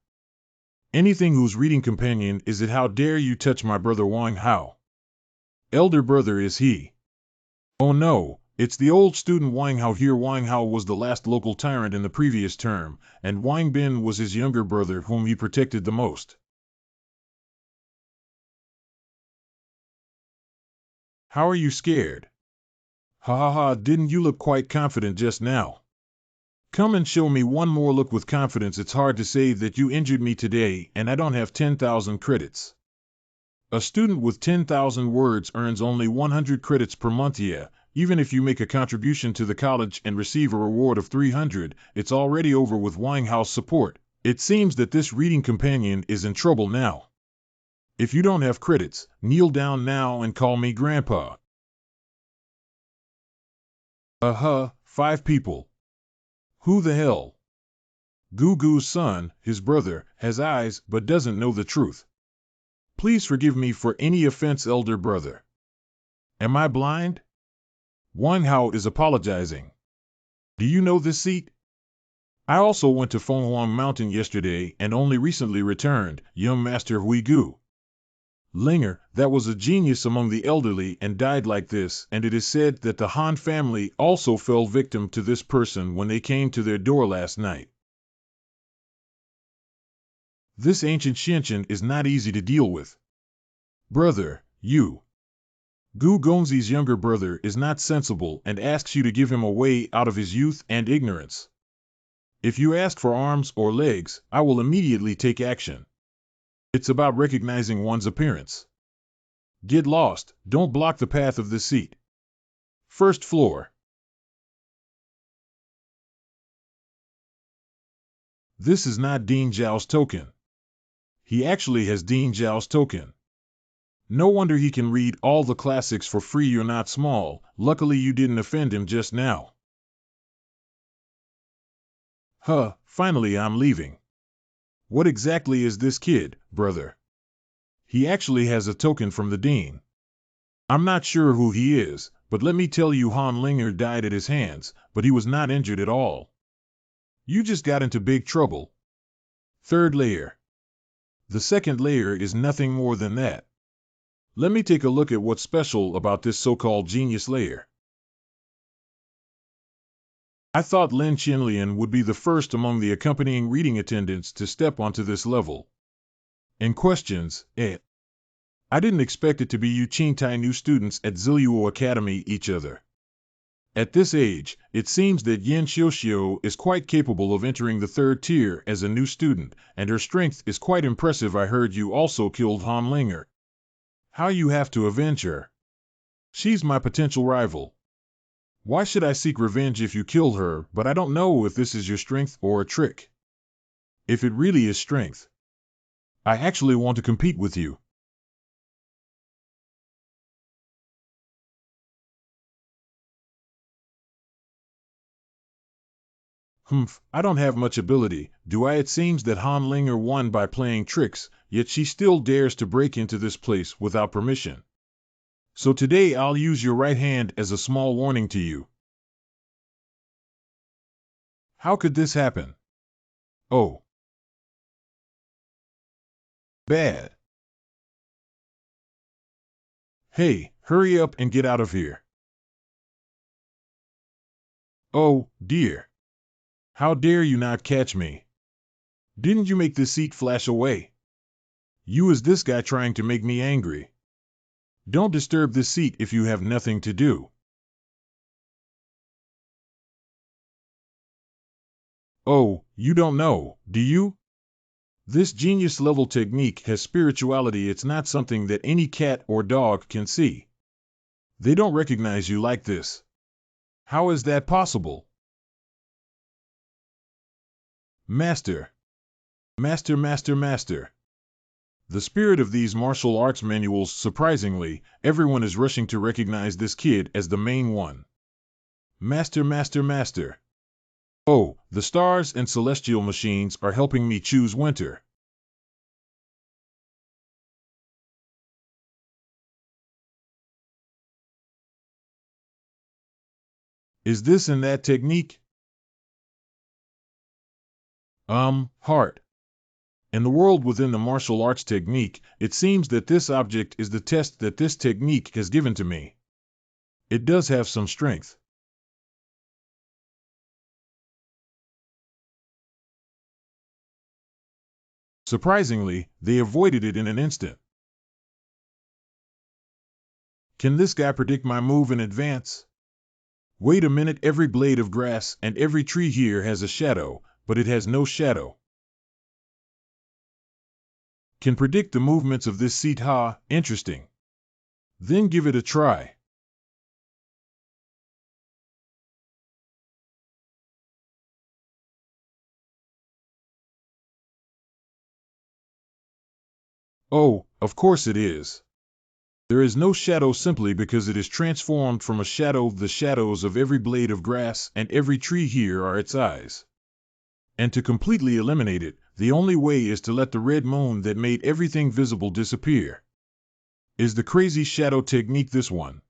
Anything whose reading companion is it? How dare you touch my brother Wang Hao? Elder brother, is he? Oh no, it's the old student Wang Hao here. Wang Hao was the last local tyrant in the previous term, and Wang Bin was his younger brother whom he protected the most. How are you scared? Ha ha ha, didn't you look quite confident just now? Come and show me one more look with confidence. It's hard to say that you injured me today and I don't have 10,000 credits. A student with 10,000 words earns only 100 credits per month. Yeah, even if you make a contribution to the college and receive a reward of 300, it's already over with Wang Hao's support. It seems that this reading companion is in trouble now. If you don't have credits, kneel down now and call me Grandpa. 5 people. Who the hell? Gugu's son, his brother, has eyes but doesn't know the truth. Please forgive me for any offense, elder brother. Am I blind? Wang Hao is apologizing. Do you know this seat? I also went to Fenghuang Mountain yesterday and only recently returned, young Master Hui Gu. Linger, that was a genius among the elderly and died like this, and it is said that the Han family also fell victim to this person when they came to their door last night. This ancient Xianqian is not easy to deal with. Brother, you. Gu Gongzi's younger brother is not sensible and asks you to give him a way out of his youth and ignorance. If you ask for arms or legs, I will immediately take action. It's about recognizing one's appearance. Get lost, don't block the path of this seat. First floor. This is not Dean Zhao's token. He actually has Dean Zhao's token. No wonder he can read all the classics for free. You're not small, luckily you didn't offend him just now. Finally I'm leaving. What exactly is this kid, brother? He actually has a token from the dean. I'm not sure who he is, but let me tell you, Han Linger died at his hands, but he was not injured at all. You just got into big trouble. Third layer. The second layer is nothing more than that. Let me take a look at what's special about this so-called genius layer. I thought Lin Qianlian would be the first among the accompanying reading attendants to step onto this level. In questions, I didn't expect it to be you Qingtai new students at Ziluo Academy each other. At this age, it seems that Yan Xiuxiu is quite capable of entering the 3rd tier as a new student, and her strength is quite impressive. I heard you also killed Han Linger. How you have to avenge her? She's my potential rival. Why should I seek revenge if you killed her? But I don't know if this is your strength or a trick. If it really is strength, I actually want to compete with you. I don't have much ability, do I? It seems that Han Linger won by playing tricks, yet she still dares to break into this place without permission. So today I'll use your right hand as a small warning to you. How could this happen? Oh. Bad. Hey, hurry up and get out of here. Oh, dear. How dare you not catch me? Didn't you make this seat flash away? You is this guy trying to make me angry. Don't disturb this seat if you have nothing to do. Oh, you don't know, do you? This genius-level technique has spirituality. It's not something that any cat or dog can see. They don't recognize you like this. How is that possible? Master. Master. The spirit of these martial arts manuals, surprisingly, everyone is rushing to recognize this kid as the main one. Master. Oh, the stars and celestial machines are helping me choose winter. Is this in that technique? Heart. In the world within the martial arts technique, it seems that this object is the test that this technique has given to me. It does have some strength. Surprisingly, they avoided it in an instant. Can this guy predict my move in advance? Wait a minute, every blade of grass and every tree here has a shadow, but it has no shadow. Can predict the movements of this seat. Ha, interesting. Then give it a try. Oh, of course it is. There is no shadow simply because it is transformed from a shadow. The shadows of every blade of grass and every tree here are its eyes. And to completely eliminate it, the only way is to let the red moon that made everything visible disappear. Is the crazy shadow technique this one?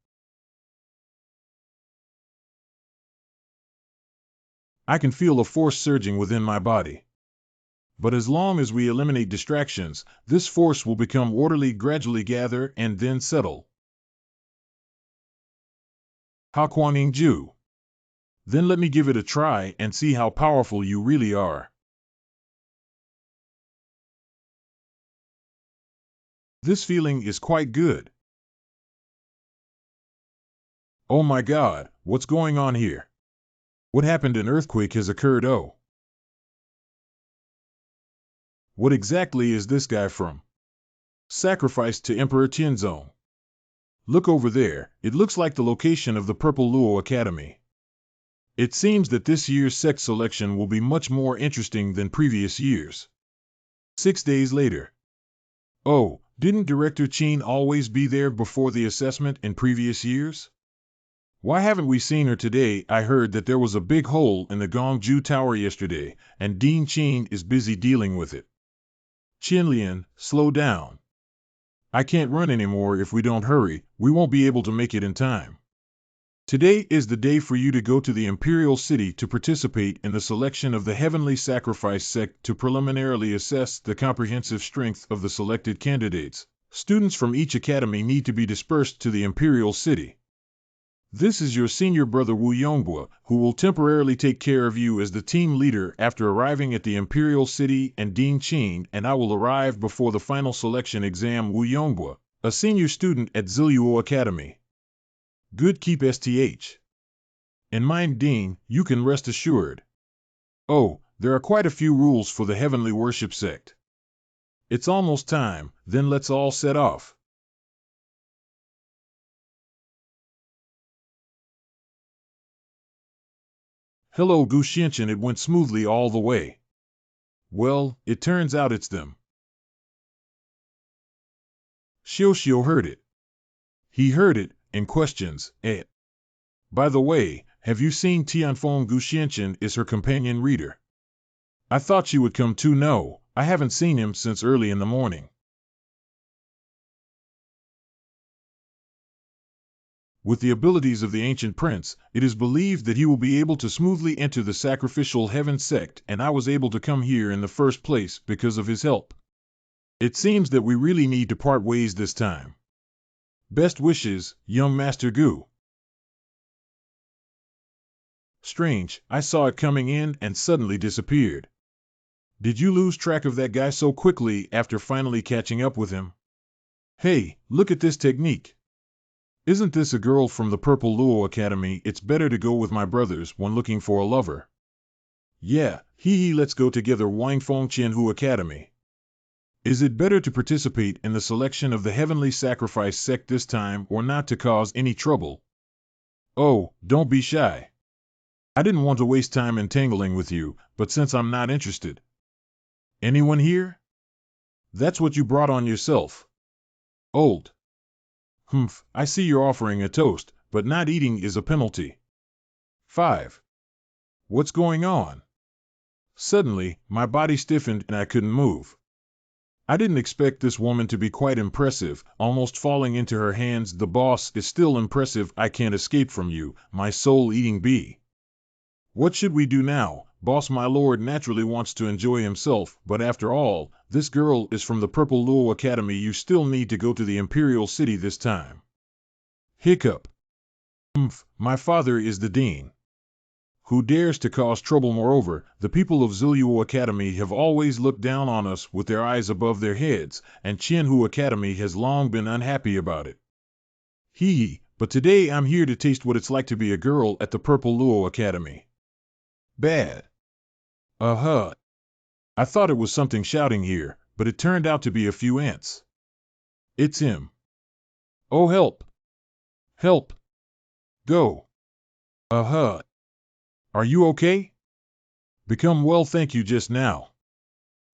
I can feel a force surging within my body. But as long as we eliminate distractions, this force will become orderly, gradually gather, and then settle. How Kuan Ju. Then let me give it a try and see how powerful you really are. This feeling is quite good. Oh my God, what's going on here? What happened? An earthquake has occurred. Oh. What exactly is this guy from? Sacrificed to Emperor Tianzong. Look over there, it looks like the location of the Purple Luo Academy. It seems that this year's sect selection will be much more interesting than previous years. 6 days later. Oh, didn't Director Qin always be there before the assessment in previous years? Why haven't we seen her today? I heard that there was a big hole in the Gongju Tower yesterday, and Dean Qin is busy dealing with it. Qinlian, slow down. I can't run anymore. If we don't hurry, we won't be able to make it in time. Today is the day for you to go to the Imperial City to participate in the selection of the Heavenly Sacrifice sect to preliminarily assess the comprehensive strength of the selected candidates. Students from each academy need to be dispersed to the Imperial City. This is your senior brother Wu Yonghua, who will temporarily take care of you as the team leader after arriving at the Imperial City, and Dean Qin and I will arrive before the final selection exam. Wu Yonghua, a senior student at Ziluo Academy. Good, keep STH in mind, Dean, you can rest assured. Oh, there are quite a few rules for the Heavenly Worship sect. It's almost time, then let's all set off. Hello Gu Xianchen, it went smoothly all the way. Well, it turns out it's them. Xiao heard it. He heard it, and questions, eh? By the way, have you seen Tianfeng? Gu Xianchen is her companion reader. I thought she would come too. No, I haven't seen him since early in the morning. With the abilities of the ancient prince, it is believed that he will be able to smoothly enter the sacrificial heaven sect, and I was able to come here in the first place because of his help. It seems that we really need to part ways this time. Best wishes, young Master Gu. Strange, I saw it coming in and suddenly disappeared. Did you lose track of that guy so quickly after finally catching up with him? Hey, look at this technique. Isn't this a girl from the Purple Luo Academy? It's better to go with my brothers when looking for a lover. Yeah, let's go together Wangfeng Qianhu Academy. Is it better to participate in the selection of the Heavenly Sacrifice sect this time or not to cause any trouble? Oh, don't be shy. I didn't want to waste time entangling with you, but since I'm not interested. Anyone here? That's what you brought on yourself. Old. Humph, I see you're offering a toast, but not eating is a penalty. 5. What's going on? Suddenly, my body stiffened and I couldn't move. I didn't expect this woman to be quite impressive, almost falling into her hands. The boss is still impressive. I can't escape from you, my soul-eating bee. What should we do now? Boss, my lord naturally wants to enjoy himself, but after all, this girl is from the Purple Luo Academy. You still need to go to the Imperial City this time. Hiccup. Humph, my father is the dean. Who dares to cause trouble? Moreover, the people of Ziluo Academy have always looked down on us with their eyes above their heads, and Qianhu Academy has long been unhappy about it. But today I'm here to taste what it's like to be a girl at the Purple Luo Academy. Bad. I thought it was something shouting here, but it turned out to be a few ants. It's him. Oh, help. Help. Go. Are you okay? Become well, thank you just now.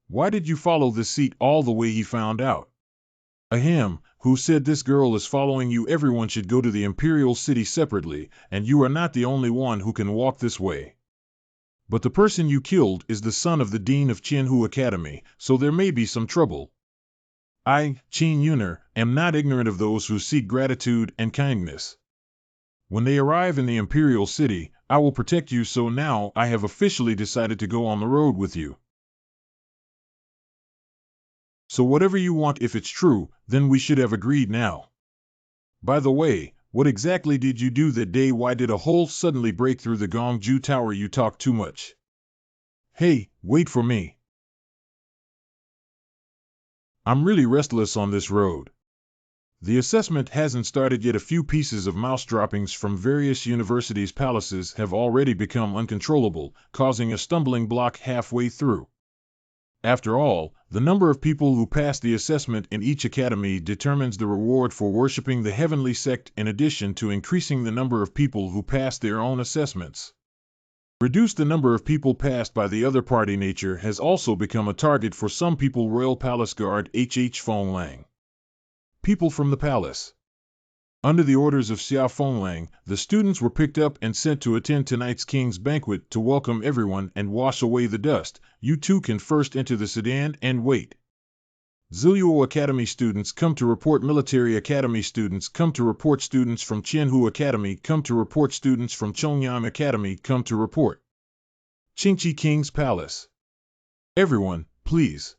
Why did you follow this seat all the way? He found out. Ahem, who said this girl is following you? Everyone should go to the Imperial City separately, and you are not the only one who can walk this way. But the person you killed is the son of the Dean of Qianhu Academy, so there may be some trouble. I, Qin Yuner, am not ignorant of those who seek gratitude and kindness. When they arrive in the Imperial City, I will protect you, so now I have officially decided to go on the road with you. So whatever you want, if it's true, then we should have agreed now. By the way, what exactly did you do that day? Why did a hole suddenly break through the Gongju Tower? You talk too much. Hey, wait for me. I'm really restless on this road. The assessment hasn't started yet. A few pieces of mouse droppings from various universities' palaces have already become uncontrollable, causing a stumbling block halfway through. After all, the number of people who pass the assessment in each academy determines the reward for worshipping the heavenly sect, in addition to increasing the number of people who pass their own assessments. Reduce the number of people passed by the other party. Nature has also become a target for some people. Royal Palace Guard H.H. Fonglang. People from the palace. Under the orders of Xia Fonglang, the students were picked up and sent to attend tonight's king's banquet to welcome everyone and wash away the dust. You two can first enter the sedan and wait. Ziluo Academy students come to report. Military Academy students come to report. Students from Qianhu Academy come to report. Students from Chongyang Academy come to report. Qingqi King's Palace. Everyone, please.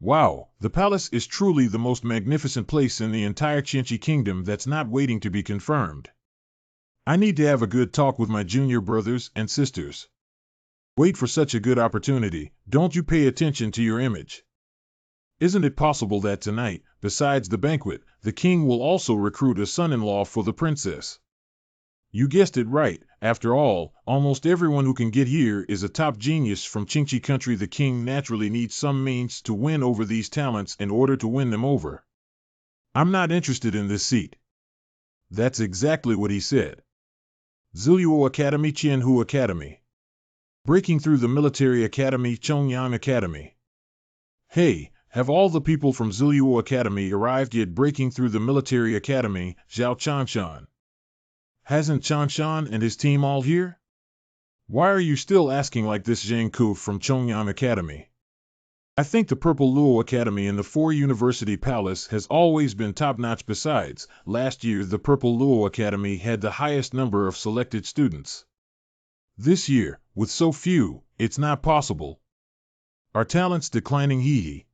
Wow, the palace is truly the most magnificent place in the entire Qingqi kingdom that's not waiting to be confirmed. I need to have a good talk with my junior brothers and sisters. Wait for such a good opportunity. Don't you pay attention to your image. Isn't it possible that tonight, besides the banquet, the king will also recruit a son-in-law for the princess? You guessed it right. After all, almost everyone who can get here is a top genius from Qingqi country. The king naturally needs some means to win over these talents in order to win them over. I'm not interested in this seat. That's exactly what he said. Ziluo Academy, Qianhu Academy. Breaking through the Military Academy, Chongyang Academy. Hey, have all the people from Ziluo Academy arrived yet? Breaking through the Military Academy, Zhao Chanshan. Hasn't Chanshan and his team all here? Why are you still asking like this? Zhang Ku from Chongyang Academy. I think the Purple Luo Academy in the Four University Palace has always been top-notch. Besides, last year the Purple Luo Academy had the highest number of selected students. This year, with so few, it's not possible. Our talents declining.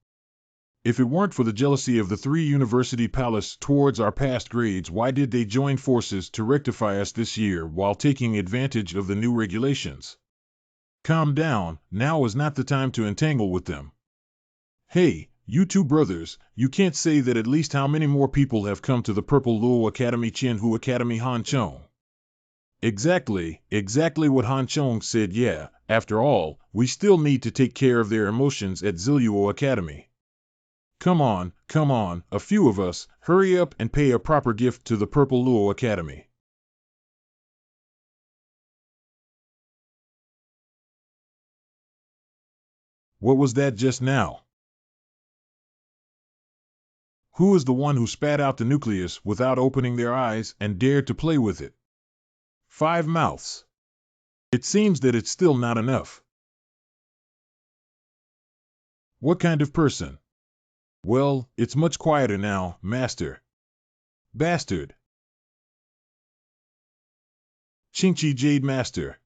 If it weren't for the jealousy of the three university palace towards our past grades, why did they join forces to rectify us this year while taking advantage of the new regulations? Calm down, now is not the time to entangle with them. Hey, you two brothers, you can't say that. At least how many more people have come to the Purple Luo Academy, Qianhu Academy, Hanchong? Exactly what Han Chong said. Yeah, after all, we still need to take care of their emotions at Ziluo Academy. Come on, a few of us, hurry up and pay a proper gift to the Purple Luo Academy. What was that just now? Who is the one who spat out the nucleus without opening their eyes and dared to play with it? 5 mouths. It seems that it's still not enough. What kind of person? Well, it's much quieter now, Master. Bastard. Qingqi Jade Master.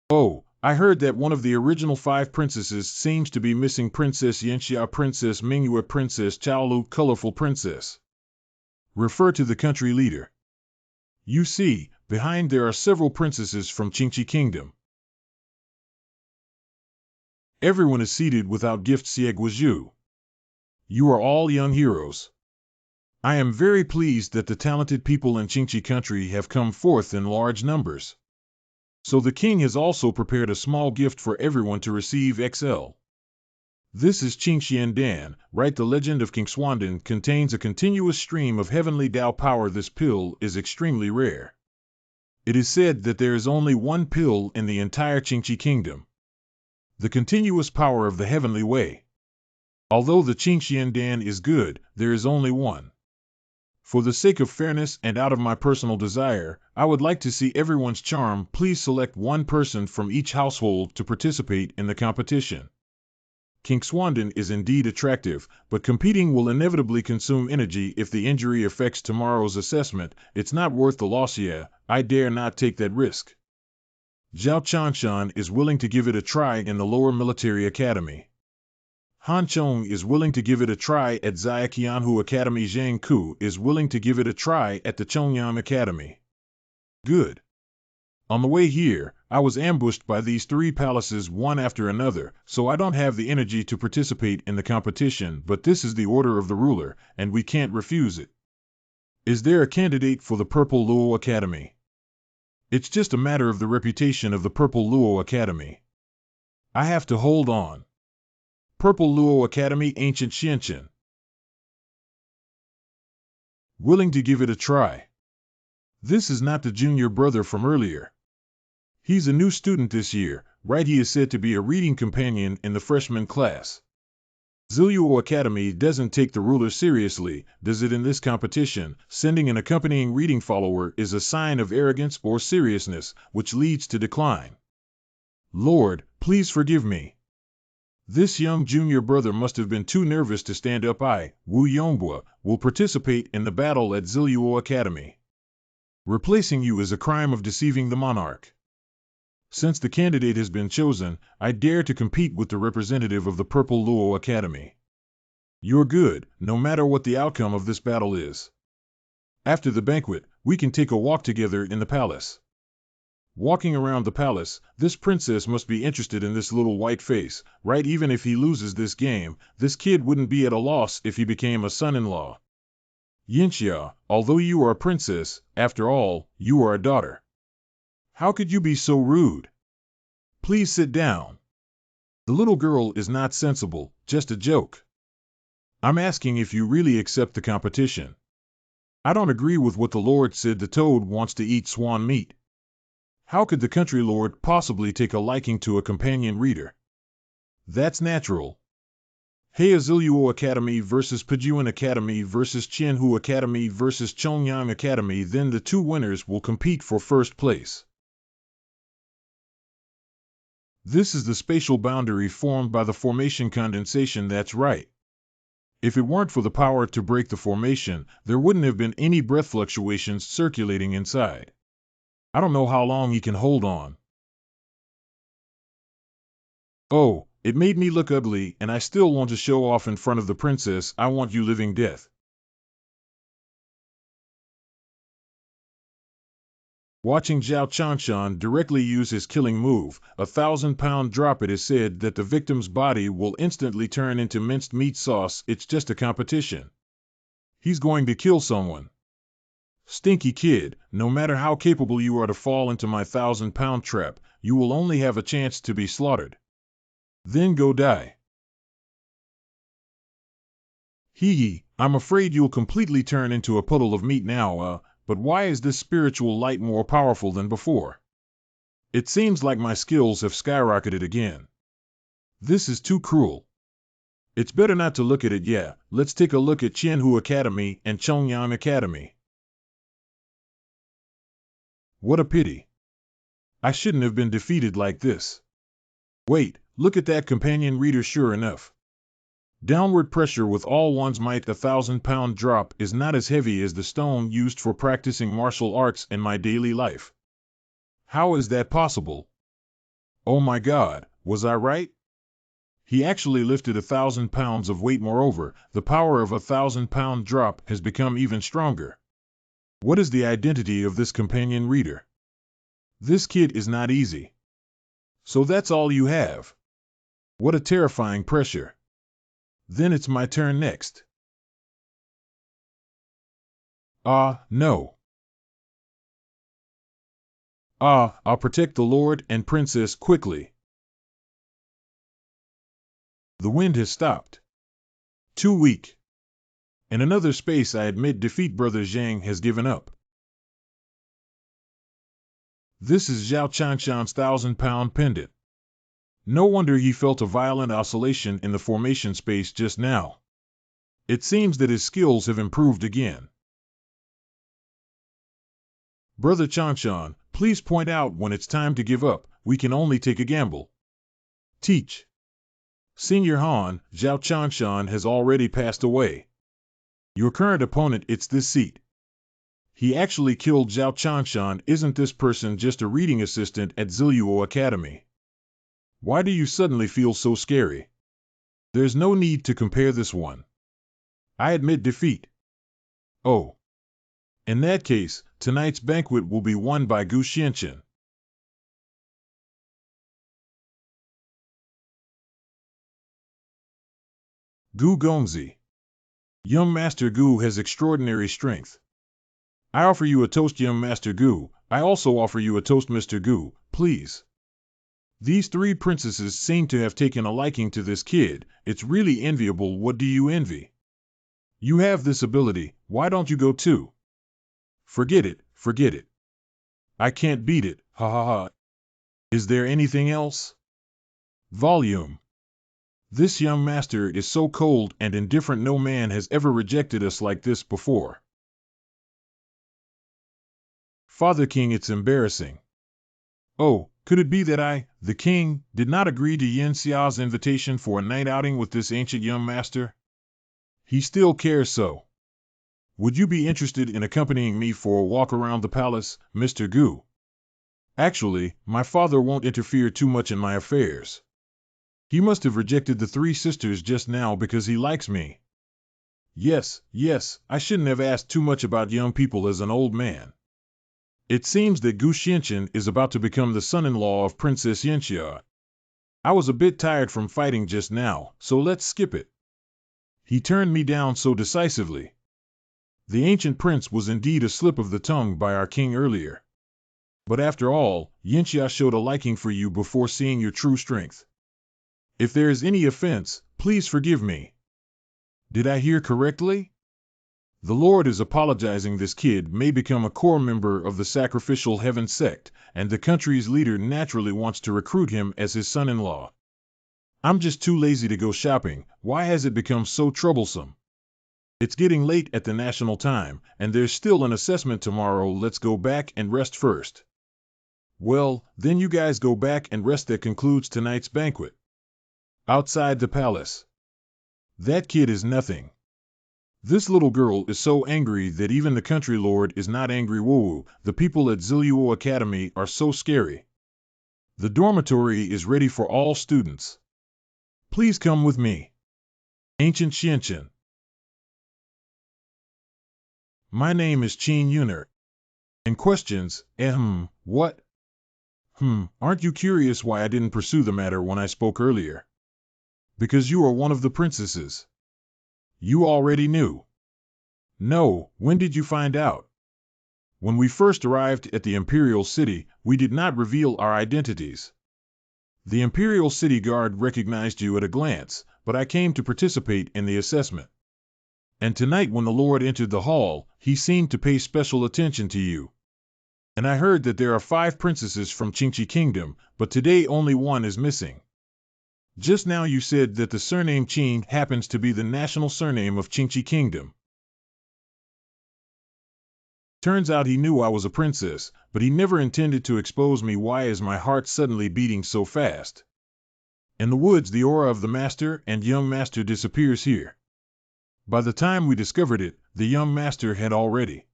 Oh, I heard that one of the original 5 princesses seems to be missing. Princess Yanxia, Princess Manhua, Princess Chaolu, Colorful Princess. Refer to the country leader. You see, behind there are several princesses from Qingqi Kingdom. Everyone is seated without gifts. Guizhu. You are all young heroes. I am very pleased that the talented people in Qingqi country have come forth in large numbers. So the king has also prepared a small gift for everyone to receive. XL. This is Qingxian Dan, right? The legend of King Xuandan contains a continuous stream of heavenly Tao power. This pill is extremely rare. It is said that there is only one pill in the entire Qingqi kingdom. The continuous power of the heavenly way. Although the Qingxian Dan is good, there is only one. For the sake of fairness and out of my personal desire, I would like to see everyone's charm. Please select one person from each household to participate in the competition. King Xuandan is indeed attractive, but competing will inevitably consume energy. If the injury affects tomorrow's assessment, it's not worth the loss. Yeah, I dare not take that risk. Zhao Chanshan is willing to give it a try in the lower military academy. Han Chong is willing to give it a try at Xiaqianhu Academy. Zhang Ku is willing to give it a try at the Chongyang Academy. Good. On the way here, I was ambushed by these 3 palaces one after another, so I don't have the energy to participate in the competition, but this is the order of the ruler, and we can't refuse it. Is there a candidate for the Purple Luo Academy? It's just a matter of the reputation of the Purple Luo Academy. I have to hold on. Purple Luo Academy, Ancient Xianqian. Willing to give it a try. This is not the junior brother from earlier. He's a new student this year, right? He is said to be a reading companion in the freshman class. Ziluo Academy doesn't take the ruler seriously, does it? In this competition, sending an accompanying reading follower is a sign of arrogance or seriousness, which leads to decline. Lord, please forgive me. This young junior brother must have been too nervous to stand up. I, Wu Yonghua, will participate in the battle at Ziluo Academy. Replacing you is a crime of deceiving the monarch. Since the candidate has been chosen, I dare to compete with the representative of the Purple Luo Academy. You're good, no matter what the outcome of this battle is. After the banquet, we can take a walk together in the palace. Walking around the palace, this princess must be interested in this little white face, right? Even if he loses this game, this kid wouldn't be at a loss if he became a son-in-law. Yanxia, although you are a princess, after all, you are a daughter. How could you be so rude? Please sit down. The little girl is not sensible, just a joke. I'm asking if you really accept the competition. I don't agree with what the Lord said. The toad wants to eat swan meat. How could the country lord possibly take a liking to a companion reader? That's natural. Heya Ziluo Academy versus Pejuan Academy versus Qianhu Academy versus Chongyang Academy. Then the 2 winners will compete for first place. This is the spatial boundary formed by the formation condensation. That's right. If it weren't for the power to break the formation, there wouldn't have been any breath fluctuations circulating inside. I don't know how long he can hold on. Oh, it made me look ugly, and I still want to show off in front of the princess. I want you living death. Watching Zhao Chanshan directly use his killing move, a 1,000-pound drop, it is said that the victim's body will instantly turn into minced meat sauce. It's just a competition. He's going to kill someone. Stinky kid, no matter how capable you are to fall into my 1,000-pound trap, you will only have a chance to be slaughtered. Then go die. Hee hee, I'm afraid you'll completely turn into a puddle of meat now, but why is this spiritual light more powerful than before? It seems like my skills have skyrocketed again. This is too cruel. It's better not to look at it yet. Let's take a look at Manhwa Academy and Chongyang Academy. What a pity. I shouldn't have been defeated like this. Wait, look at that companion reader. Sure enough. Downward pressure with all one's might. The 1,000-pound drop is not as heavy as the stone used for practicing martial arts in my daily life. How is that possible? Oh my God, was I right? He actually lifted 1,000 pounds of weight. Moreover, the power of a 1,000-pound drop has become even stronger. What is the identity of this companion reader? This kid is not easy. So that's all you have. What a terrifying pressure. Then it's my turn next. No. I'll protect the Lord and Princess quickly. The wind has stopped. Too weak. In another space, I admit defeat. Brother Zhang has given up. This is Zhao Changshan's 1,000-pound pendant. No wonder he felt a violent oscillation in the formation space just now. It seems that his skills have improved again. Brother Changshan, please point out when it's time to give up. We can only take a gamble. Teach. Senior Han, Zhao Changshan has already passed away. Your current opponent, it's this seat. He actually killed Zhao Changshan. Isn't this person just a reading assistant at Zilluo Academy? Why do you suddenly feel so scary? There's no need to compare this one. I admit defeat. Oh. In that case, tonight's banquet will be won by Gu Xianqian. Gu Gongzi. Young Master Gu has extraordinary strength. I offer you a toast, young Master Gu. I also offer you a toast, Mr. Gu, please. These three princesses seem to have taken a liking to this kid. It's really enviable. What do you envy? You have this ability, why don't you go too? Forget it, forget it. I can't beat it, ha ha ha. Is there anything else? Volume. This young master is so cold and indifferent. No man has ever rejected us like this before. Father King, it's embarrassing. Oh, could it be that I, the king, did not agree to Yin Xiao's invitation for a night outing with this ancient young master? He still cares so. Would you be interested in accompanying me for a walk around the palace, Mr. Gu? Actually, my father won't interfere too much in my affairs. He must have rejected the three sisters just now because he likes me. Yes, I shouldn't have asked too much about young people as an old man. It seems that Gu Xianqian is about to become the son-in-law of Princess Yinxia. I was a bit tired from fighting just now, so let's skip it. He turned me down so decisively. The ancient prince was indeed a slip of the tongue by our king earlier. But after all, Yinxia showed a liking for you before seeing your true strength. If there is any offense, please forgive me. Did I hear correctly? The Lord is apologizing. This kid may become a core member of the Sacrificial Heaven sect, and the country's leader naturally wants to recruit him as his son-in-law. I'm just too lazy to go shopping. Why has it become so troublesome? It's getting late at the national time, and there's still an assessment tomorrow. Let's go back and rest first. Well, then you guys go back and rest. That concludes tonight's banquet. Outside the palace. That kid is nothing. This little girl is so angry that even the country lord is not angry. Whoa, the people at Zilluo Academy are so scary. The dormitory is ready for all students. Please come with me. Ancient Xianqian. My name is Qin Yuner. And questions, what? Aren't you curious why I didn't pursue the matter when I spoke earlier? Because you are one of the princesses. You already knew. No, when did you find out? When we first arrived at the Imperial City, we did not reveal our identities. The Imperial City Guard recognized you at a glance, but I came to participate in the assessment. And tonight when the Lord entered the hall, he seemed to pay special attention to you. And I heard that there are 5 princesses from Qingqi Kingdom, but today only one is missing. Just now you said that the surname Qing happens to be the national surname of Qingqi Kingdom. Turns out he knew I was a princess, but he never intended to expose me. Why is my heart suddenly beating so fast? In the woods, the aura of the master and young master disappears here. By the time we discovered it, the young master had already.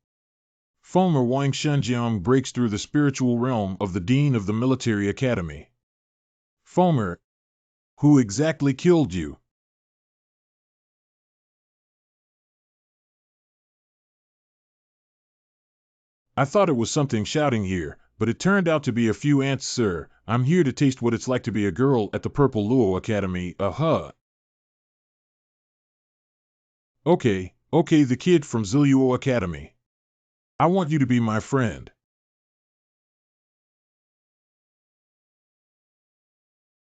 Fulmer Wang Shunjiang breaks through the spiritual realm of the dean of the military academy. Fulmer, who exactly killed you? I thought it was something shouting here, but it turned out to be a few ants, sir. I'm here to taste what it's like to be a girl at the Purple Luo Academy. Okay, the kid from Ziluo Academy. I want you to be my friend.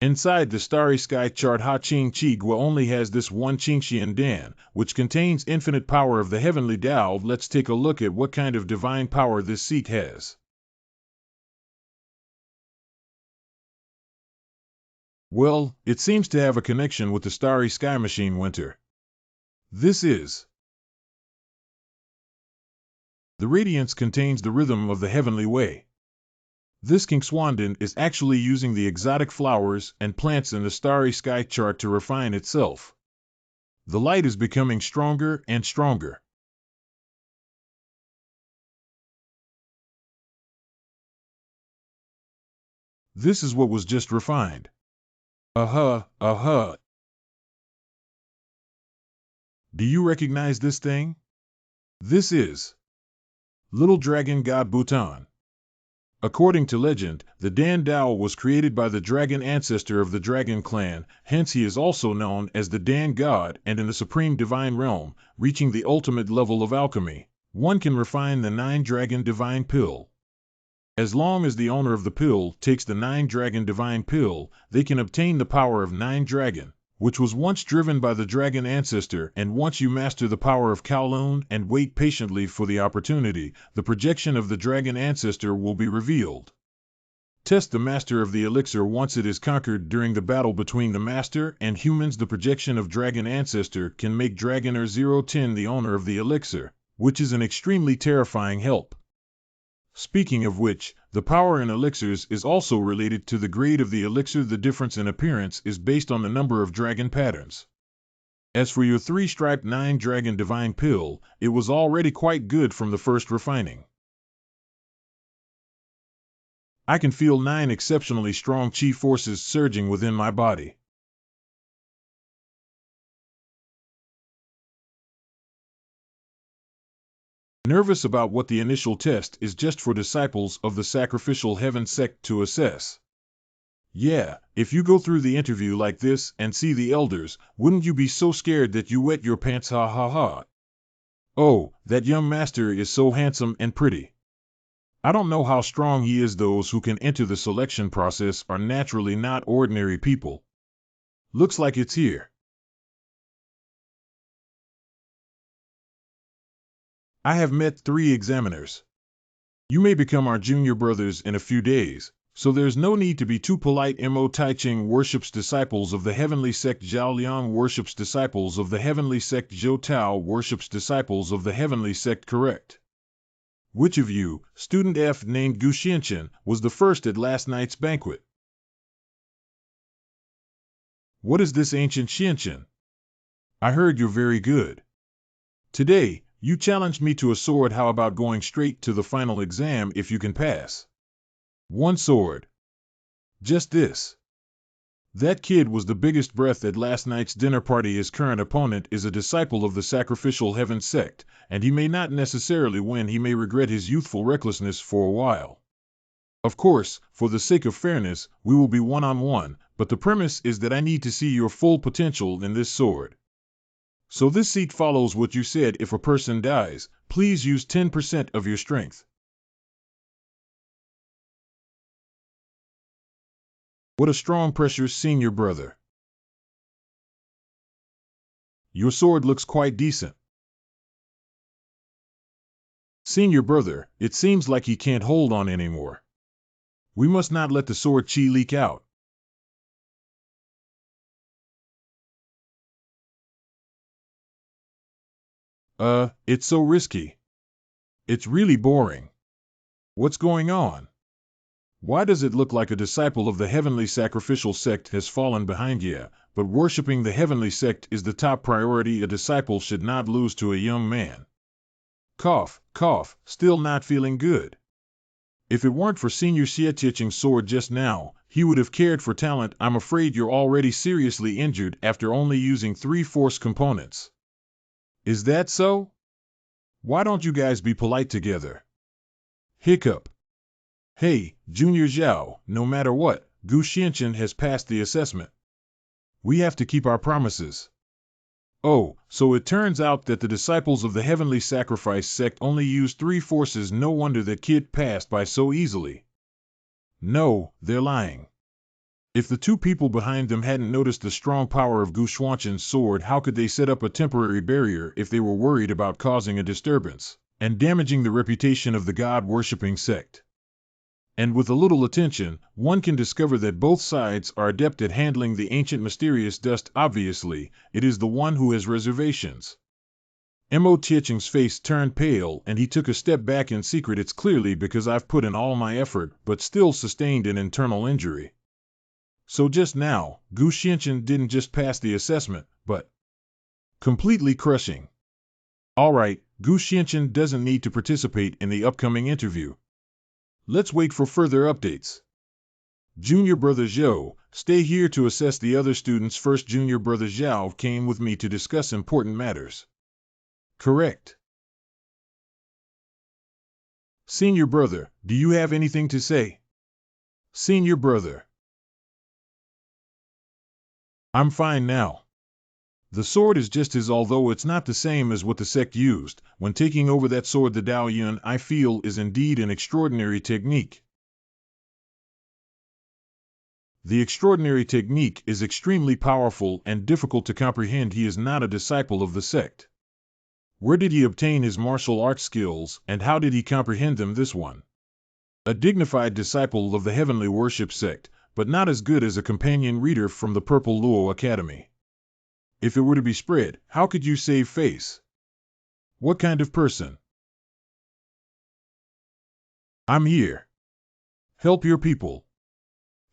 Inside the starry sky chart, Ha Qing Chi Gua only has this one Qingxian Dan, which contains infinite power of the heavenly Tao. Let's take a look at what kind of divine power this seek has. Well, it seems to have a connection with the starry sky machine Winter. This is. The radiance contains the rhythm of the heavenly way. This Kingswanden is actually using the exotic flowers and plants in the starry sky chart to refine itself. The light is becoming stronger and stronger. This is what was just refined. Do you recognize this thing? This is Little Dragon God Bhutan. According to legend, the Dan Dao was created by the dragon ancestor of the dragon clan, hence he is also known as the Dan God, and in the supreme divine realm, reaching the ultimate level of alchemy, one can refine the 9-dragon divine pill. As long as the owner of the pill takes the 9-dragon divine pill, they can obtain the power of 9-dragon, which was once driven by the dragon ancestor, and once you master the power of Kowloon and wait patiently for the opportunity, the projection of the dragon ancestor will be revealed. Test the master of the elixir once it is conquered. During the battle between the master and humans, the projection of dragon ancestor can make Dragoner 010 the owner of the elixir, which is an extremely terrifying help. Speaking of which, the power in elixirs is also related to the grade of the elixir. The difference in appearance is based on the number of dragon patterns. As for your 3-striped 9-dragon divine pill, it was already quite good from the first refining. I can feel 9 exceptionally strong chi forces surging within my body. Nervous about what the initial test is just for disciples of the Sacrificial Heaven sect to assess. Yeah, if you go through the interview like this and see the elders, wouldn't you be so scared that you wet your pants? Oh, that young master is so handsome and pretty. I don't know how strong he is. Those who can enter the selection process are naturally not ordinary people. Looks like it's here. I have met 3 examiners. You may become our junior brothers in a few days, so there's no need to be too polite. Mo Taiching worships disciples of the heavenly sect. Zhao Liang worships disciples of the heavenly sect. Zhou Tao worships disciples of the heavenly sect. Correct. Which of you, student F named Gu Xianchen, was the first at last night's banquet? What is this ancient Xianchen? I heard you're very good. Today, you challenged me to a sword. How about going straight to the final exam if you can pass? 1 sword. Just this. That kid was the biggest breath at last night's dinner party. His current opponent is a disciple of the Sacrificial Heaven sect, and he may not necessarily win. He may regret his youthful recklessness for a while. Of course, for the sake of fairness, we will be one-on-one, but the premise is that I need to see your full potential in this sword. So this seat follows what you said. If a person dies, please use 10% of your strength. What a strong pressure, senior brother. Your sword looks quite decent. Senior brother, it seems like he can't hold on anymore. We must not let the sword chi leak out. It's so risky. It's really boring. What's going on? Why does it look like a disciple of the heavenly sacrificial sect has fallen behind? Yeah, but worshipping the heavenly sect is the top priority a disciple should not lose to a young man. Cough, cough, still not feeling good. If it weren't for Senior Xietiching's sword just now, he would have cared for talent. I'm afraid you're already seriously injured after only using 3 force components. Is that so? Why don't you guys be polite together? Hiccup. Hey, Junior Zhao, no matter what, Gu Xianchen has passed the assessment. We have to keep our promises. Oh, so it turns out that the disciples of the Heavenly Sacrifice sect only use 3 forces. No wonder that kid passed by so easily. No, they're lying. If the 2 people behind them hadn't noticed the strong power of Gu Xuanchen's sword, how could they set up a temporary barrier if they were worried about causing a disturbance and damaging the reputation of the God-worshipping sect? And with a little attention, one can discover that both sides are adept at handling the ancient mysterious dust. Obviously, it is the one who has reservations. Mo Tieching's face turned pale and he took a step back in secret. It's clearly because I've put in all my effort, but still sustained an internal injury. So just now, Gu Xianchen didn't just pass the assessment, but completely crushing. All right, Gu Xianchen doesn't need to participate in the upcoming interview. Let's wait for further updates. Junior Brother Zhou, stay here to assess the other students first. Junior Brother Zhao came with me to discuss important matters. Correct. Senior Brother, do you have anything to say? Senior Brother. I'm fine now. The sword is just his, although it's not the same as what the sect used. When taking over that sword, the Dao Yun, I feel, is indeed an extraordinary technique. The extraordinary technique is extremely powerful and difficult to comprehend. He is not a disciple of the sect. Where did he obtain his martial arts skills, and how did he comprehend them? This one. A dignified disciple of the Heavenly Worship sect, but not as good as a companion reader from the Purple Luo Academy. If it were to be spread, how could you save face? What kind of person? I'm here. Help your people.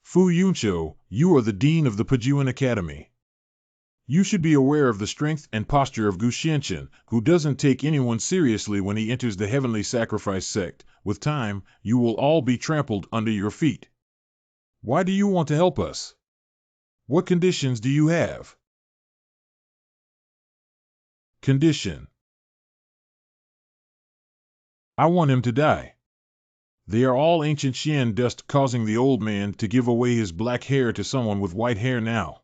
Fu Yunqiu, you are the dean of the Pejuan Academy. You should be aware of the strength and posture of Gu Xianchen, who doesn't take anyone seriously when he enters the Heavenly Sacrifice sect. With time, you will all be trampled under your feet. Why do you want to help us? What conditions do you have? Condition. I want him to die. They are all ancient Xian dust, causing the old man to give away his black hair to someone with white hair now.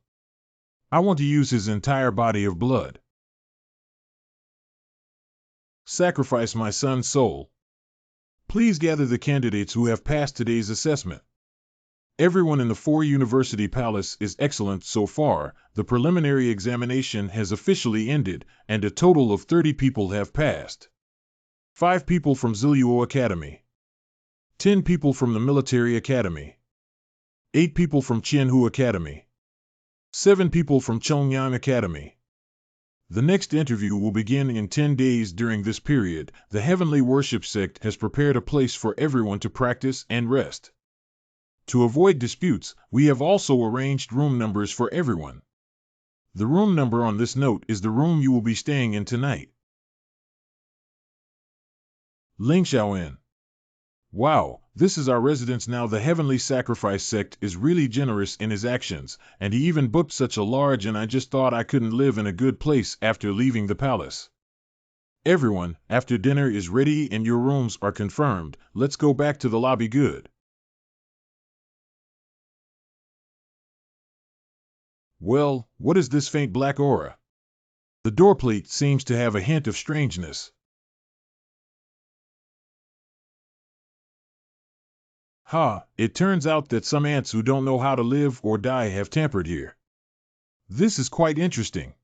I want to use his entire body of blood. Sacrifice my son's soul. Please gather the candidates who have passed today's assessment. Everyone in the 4 University Palace is excellent so far. The preliminary examination has officially ended, and a total of 30 people have passed. 5 people from Ziluo Academy. 10 people from the Military Academy. 8 people from Qianhu Academy. 7 people from Chongyang Academy. The next interview will begin in 10 days. During this period, the Heavenly Worship sect has prepared a place for everyone to practice and rest. To avoid disputes, we have also arranged room numbers for everyone. The room number on this note is the room you will be staying in tonight. Ling Xiaoan. Wow, this is our residence now. The Heavenly Sacrifice sect is really generous in his actions, and he even booked such a large, and I just thought I couldn't live in a good place after leaving the palace. Everyone, after dinner is ready and your rooms are confirmed, let's go back to the lobby. Good. Well, what is this faint black aura? The doorplate seems to have a hint of strangeness. Ha, it turns out that some ants who don't know how to live or die have tampered here. This is quite interesting.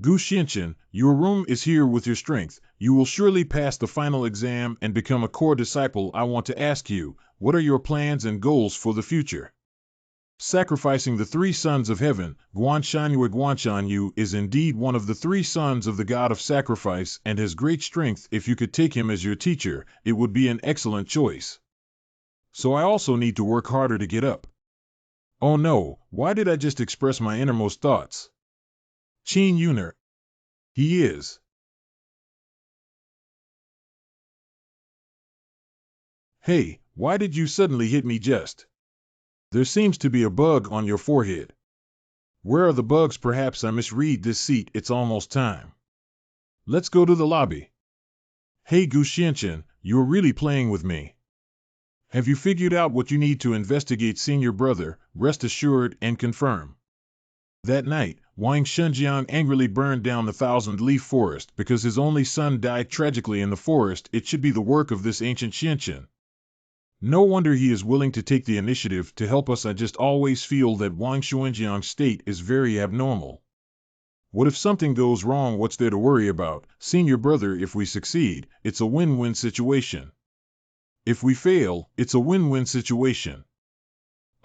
Gu Xianqian, your room is here with your strength. You will surely pass the final exam and become a core disciple. I want to ask you, what are your plans and goals for the future? Sacrificing the three sons of heaven, Guanshanyu is indeed one of the three sons of the god of sacrifice and has great strength. If you could take him as your teacher, it would be an excellent choice. So I also need to work harder to get up. Oh no, why did I just express my innermost thoughts? Qin Yuner. He is. Hey, why did you suddenly hit me just? There seems to be a bug on your forehead. Where are the bugs? Perhaps I misread this seat. It's almost time. Let's go to the lobby. Hey Gu Xianqian, you're really playing with me. Have you figured out what you need to investigate senior brother? Rest assured and confirm. That night, Wang Shunjiang angrily burned down the thousand-leaf forest because his only son died tragically in the forest. It should be the work of this ancient Xianqian. No wonder he is willing to take the initiative to help us. I just always feel that Wang Shunjiang's state is very abnormal. What if something goes wrong? What's there to worry about? Senior brother, if we succeed, it's a win-win situation. If we fail, it's a win-win situation.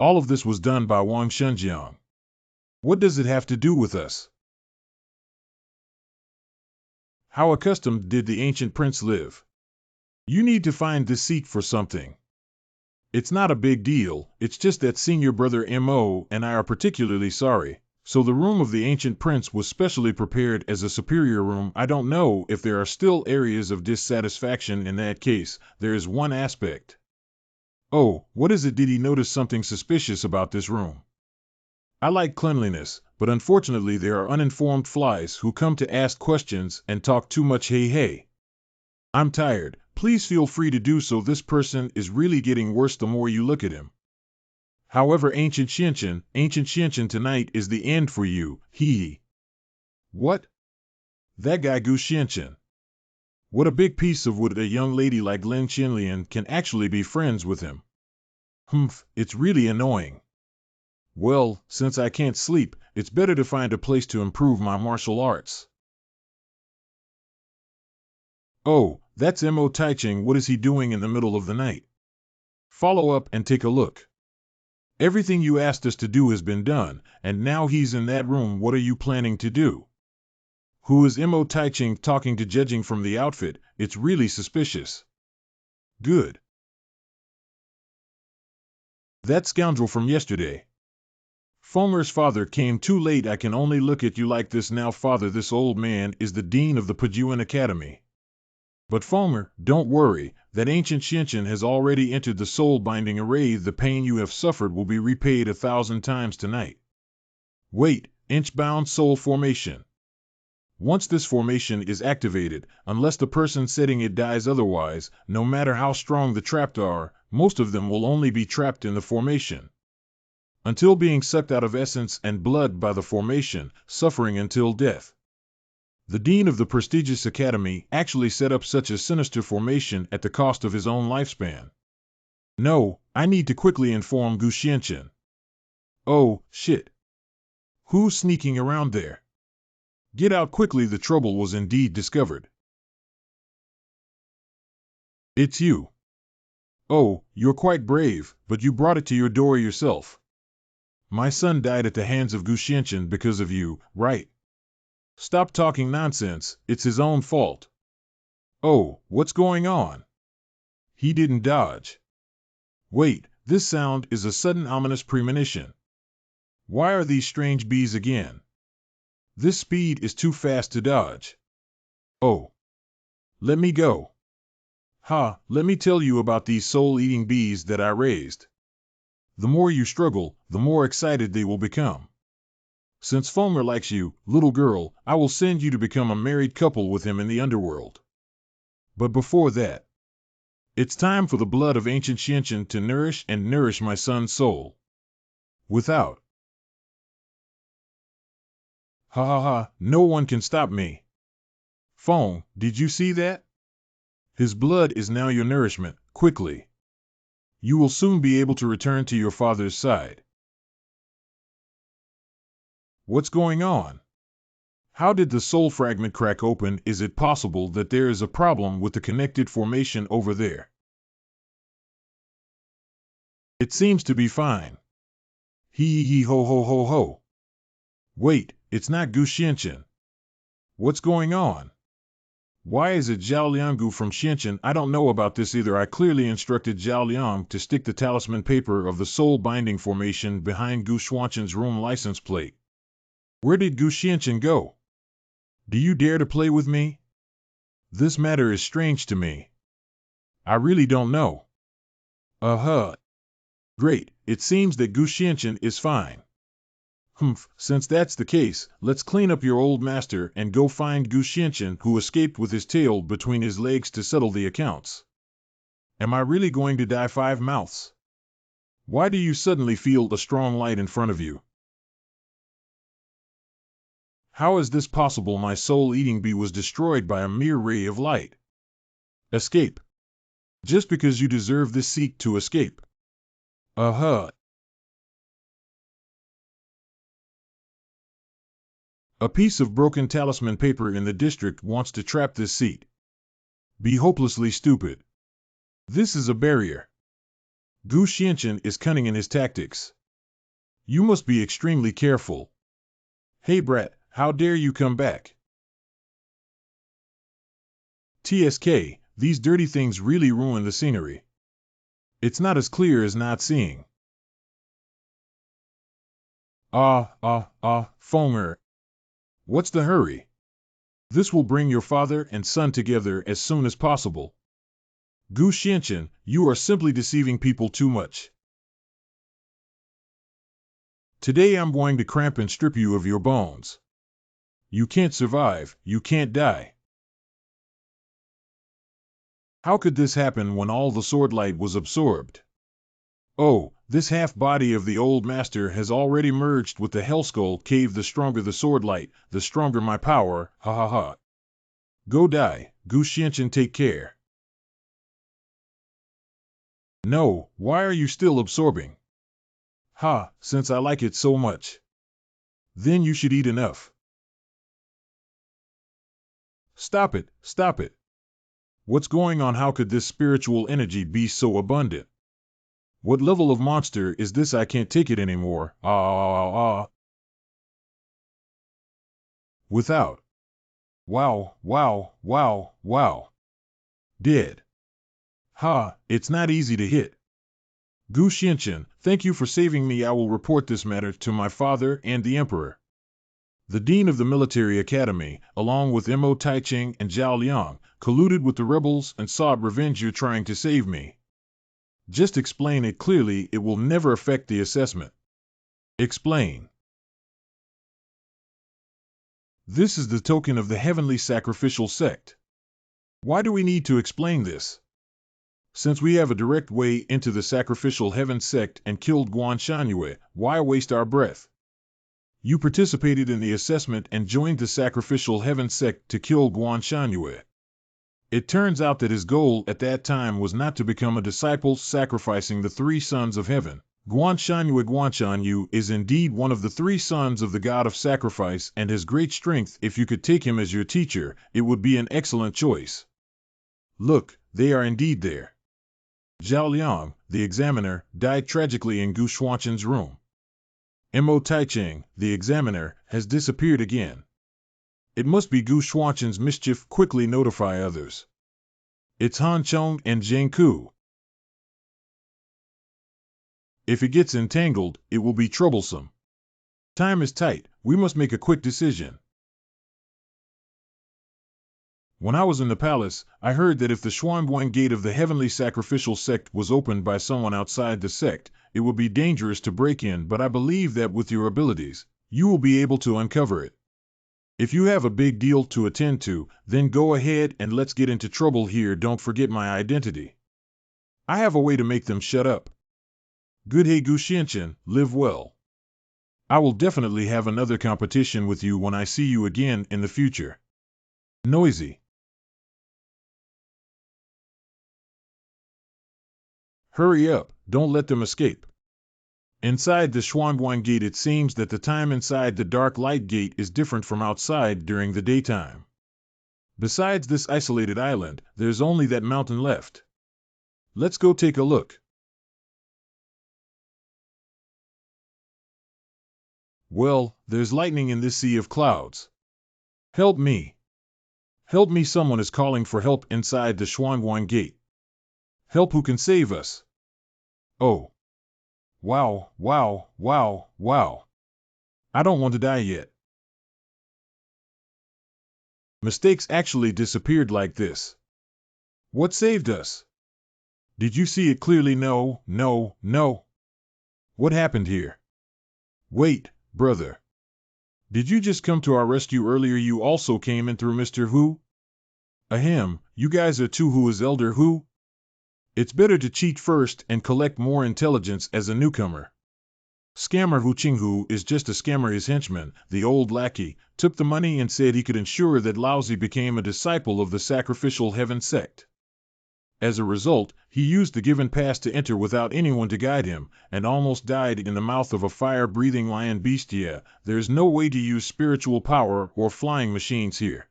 All of this was done by Wang Shunjiang. What does it have to do with us? How accustomed did the ancient prince live? You need to find this seat for something. It's not a big deal, it's just that senior brother Mo and I are particularly sorry. So the room of the ancient prince was specially prepared as a superior room. I don't know if there are still areas of dissatisfaction in that case. There is one aspect. Oh, what is it? Did he notice something suspicious about this room? I like cleanliness, but unfortunately there are uninformed flies who come to ask questions and talk too much. Hey. I'm tired. Please feel free to do so. This person is really getting worse the more you look at him. However, Ancient Xianqian, tonight is the end for you. Hee. What? That guy Gu Xianqian. What a big piece of wood. A young lady like Lin Qinlian can actually be friends with him. It's really annoying. Well, since I can't sleep, it's better to find a place to improve my martial arts. Oh, that's Mo Taiching. What is he doing in the middle of the night? Follow up and take a look. Everything you asked us to do has been done, and now he's in that room. What are you planning to do? Who is Mo Taiching talking to? Judging from the outfit, it's really suspicious. Good. That scoundrel from yesterday. Fomer's father came too late. I can only look at you like this now. Father, this old man is the dean of the Pajuan Academy. But Fomer, don't worry, that ancient Xianqian has already entered the soul-binding array. The pain you have suffered will be repaid 1,000 times tonight. Wait, inch-bound soul formation. Once this formation is activated, unless the person setting it dies otherwise, no matter how strong the trapped are, most of them will only be trapped in the formation. Until being sucked out of essence and blood by the formation, suffering until death. The dean of the prestigious academy actually set up such a sinister formation at the cost of his own lifespan. No, I need to quickly inform Gu Xianqian. Oh, shit. Who's sneaking around there? Get out quickly. The trouble was indeed discovered. It's you. Oh, you're quite brave, but you brought it to your door yourself. My son died at the hands of Gu Xianqian because of you, right? Stop talking nonsense, it's his own fault. Oh, what's going on? He didn't dodge. Wait, this sound is a sudden ominous premonition. Why are these strange bees again? This speed is too fast to dodge. Oh. Let me go. Let me tell you about these soul-eating bees that I raised. The more you struggle, the more excited they will become. Since Fomer likes you, little girl, I will send you to become a married couple with him in the underworld. But before that, it's time for the blood of ancient Xianqian to nourish my son's soul. Without. No one can stop me. Fong, did you see that? His blood is now your nourishment, quickly. You will soon be able to return to your father's side. What's going on? How did the soul fragment crack open? Is it possible that there is a problem with the connected formation over there? It seems to be fine. Hee hee ho ho ho ho. Wait, it's not Gu Xianchen. What's going on? Why is it Zhao Lianggu from Xianchen? I don't know about this either. I clearly instructed Zhao Liang to stick the talisman paper of the soul binding formation behind Gu Xuanchen's room license plate. Where did Gu Xianchen go? Do you dare to play with me? This matter is strange to me. I really don't know. Great, it seems that Gu Xianchen is fine. Since that's the case, let's clean up your old master and go find Gu Xianchen, who escaped with his tail between his legs, to settle the accounts. Am I really going to die? 5 mouths. Why do you suddenly feel a strong light in front of you? How is this possible? My soul-eating bee was destroyed by a mere ray of light. Escape. Just because you deserve this, seek to escape. A piece of broken talisman paper in the district wants to trap this seat. Be hopelessly stupid. This is a barrier. Gu Xianchen is cunning in his tactics. You must be extremely careful. Hey brat, how dare you come back? TSK, these dirty things really ruin the scenery. It's not as clear as not seeing. Fonger. What's the hurry? This will bring your father and son together as soon as possible. Gu Xianchen, you are simply deceiving people too much. Today I'm going to cramp and strip you of your bones. You can't survive, you can't die. How could this happen when all the sword light was absorbed? Oh, this half-body of the old master has already merged with the Hellskull cave. The stronger the sword light, the stronger my power, ha ha ha. Go die, Gu Xianchen, take care. No, why are you still absorbing? Since I like it so much. Then you should eat enough. Stop it, stop it. What's going on? How could this spiritual energy be so abundant? What level of monster is this? I can't take it anymore. Without. Wow. Dead. It's not easy to hit. Gu Xianchen, thank you for saving me. I will report this matter to my father and the emperor. The dean of the military academy, along with Mo Taiching and Zhao Liang, colluded with the rebels and sought revenge. You're trying to save me. Just explain it clearly. It will never affect the assessment. Explain. This is the token of the heavenly sacrificial sect. Why do we need to explain this? Since we have a direct way into the sacrificial heaven sect and killed Guan Shangyue, why waste our breath? You participated in the assessment and joined the sacrificial heaven sect to kill Guan Shangyue. It turns out that his goal at that time was not to become a disciple, sacrificing the 3 sons of heaven. Guan Shanyu is indeed one of the 3 sons of the god of sacrifice and has great strength. If you could take him as your teacher, it would be an excellent choice. Look, they are indeed there. Zhao Liang, the examiner, died tragically in Gu Xuanchen's room. Mo Taiching, the examiner, has disappeared again. It must be Gu Xuanchen's mischief. Quickly notify others. It's Han Chong and Zheng Ku. If it gets entangled, it will be troublesome. Time is tight. We must make a quick decision. When I was in the palace, I heard that if the Xuanguang gate of the heavenly sacrificial sect was opened by someone outside the sect, it would be dangerous to break in, but I believe that with your abilities, you will be able to uncover it. If you have a big deal to attend to, then go ahead and let's get into trouble here. Don't forget my identity. I have a way to make them shut up. Good. Hey Gu Xianchen, live well. I will definitely have another competition with you when I see you again in the future. Noisy. Hurry up, don't let them escape. Inside the Xuanguan Gate, it seems that the time inside the Dark Light Gate is different from outside during the daytime. Besides this isolated island, there's only that mountain left. Let's go take a look. Well, there's lightning in this sea of clouds. Help me. Help me, someone is calling for help inside the Xuanguan Gate. Help, who can save us? Oh. Wow, wow, wow, wow. I don't want to die yet. Mistakes actually disappeared like this. What saved us? Did you see it clearly? No, no, no. What happened here? Wait, brother. Did you just come to our rescue earlier? You also came in through Mr. Hu? Ahem, you guys are two. Who is Elder Hu? It's better to cheat first and collect more intelligence as a newcomer. Scammer Hu Qinghu is just a scammer. His henchman, the old lackey, took the money and said he could ensure that Laozi became a disciple of the sacrificial heaven sect. As a result, he used the given pass to enter without anyone to guide him, and almost died in the mouth of a fire-breathing lion beast. Yeah, there's no way to use spiritual power or flying machines here.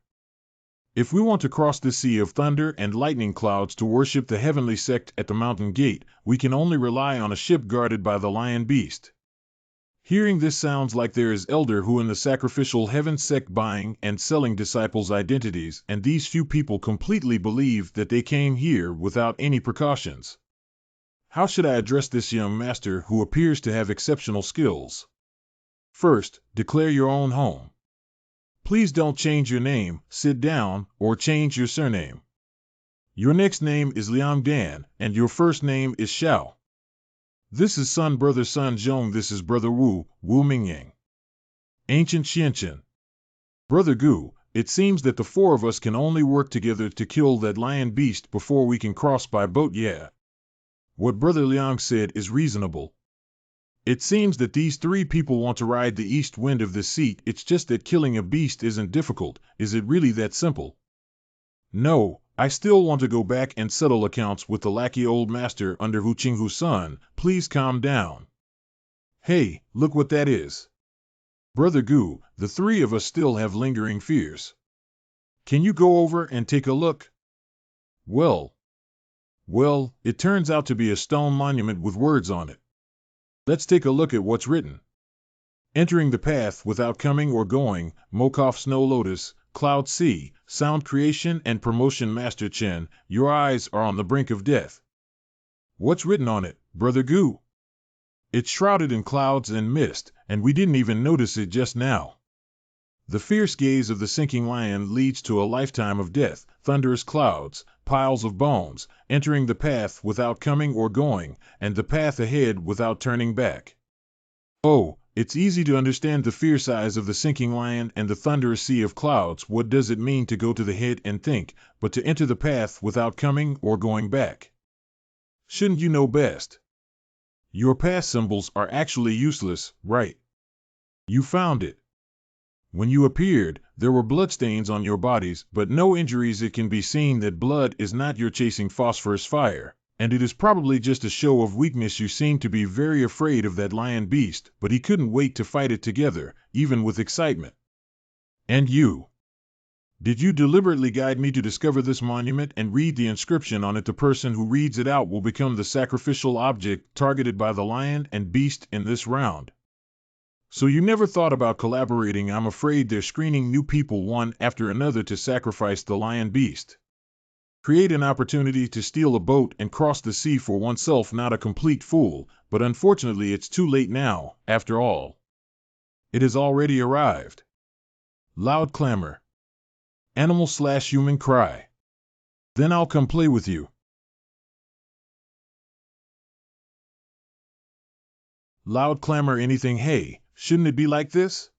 If we want to cross the sea of thunder and lightning clouds to worship the heavenly sect at the mountain gate, we can only rely on a ship guarded by the lion beast. Hearing this, sounds like there is Elder Hu in the sacrificial heaven sect buying and selling disciples' identities, and these few people completely believe that they came here without any precautions. How should I address this young master who appears to have exceptional skills? First, declare your own home. Please don't change your name, sit down, or change your surname. Your next name is Liang Dan, and your first name is Xiao. This is brother Sun Zhong. This is brother Wu Mingyang. Ancient Xianchen. Brother Gu, it seems that the four of us can only work together to kill that lion beast before we can cross by boat. Yeah. What brother Liang said is reasonable. It seems that these three people want to ride the east wind of this seat. It's just that killing a beast isn't difficult. Is it really that simple? No, I still want to go back and settle accounts with the lackey old master under Hu Qinghu's son. Please calm down. Hey, look what that is. Brother Gu, the three of us still have lingering fears. Can you go over and take a look? Well, it turns out to be a stone monument with words on it. Let's take a look at what's written. Entering the path without coming or going, Mokoff Snow Lotus, Cloud Sea, Sound Creation and Promotion Master Chen, your eyes are on the brink of death. What's written on it, Brother Gu? It's shrouded in clouds and mist, and we didn't even notice it just now. The fierce gaze of the sinking lion leads to a lifetime of death, thunderous clouds, piles of bones, entering the path without coming or going, and the path ahead without turning back. Oh, it's easy to understand the fierce eyes of the sinking lion and the thunderous sea of clouds. What does it mean to go to the head and think, but to enter the path without coming or going back? Shouldn't you know best? Your path symbols are actually useless, right? You found it. When you appeared, there were bloodstains on your bodies, but no injuries. It can be seen that blood is not your chasing phosphorus fire, and it is probably just a show of weakness. You seem to be very afraid of that lion beast, but he couldn't wait to fight it together, even with excitement. And you? Did you deliberately guide me to discover this monument and read the inscription on it? The person who reads it out will become the sacrificial object targeted by the lion and beast in this round. So you never thought about collaborating? I'm afraid they're screening new people one after another to sacrifice the lion beast. Create an opportunity to steal a boat and cross the sea for oneself. Not a complete fool, but unfortunately it's too late now, after all. It has already arrived. Loud clamor. Animal/human cry. Then I'll come play with you. Loud clamor. Anything. Hey, shouldn't it be like this?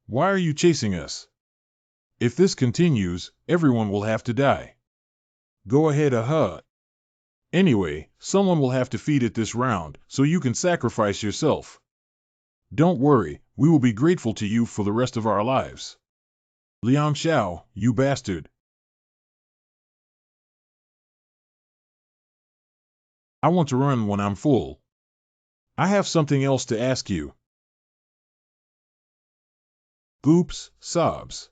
Why are you chasing us? If this continues, everyone will have to die. Go ahead. Anyway, someone will have to feed it this round, so you can sacrifice yourself. Don't worry, we will be grateful to you for the rest of our lives. Liang Xiao, you bastard. I want to run when I'm full. I have something else to ask you. Oops, sobs.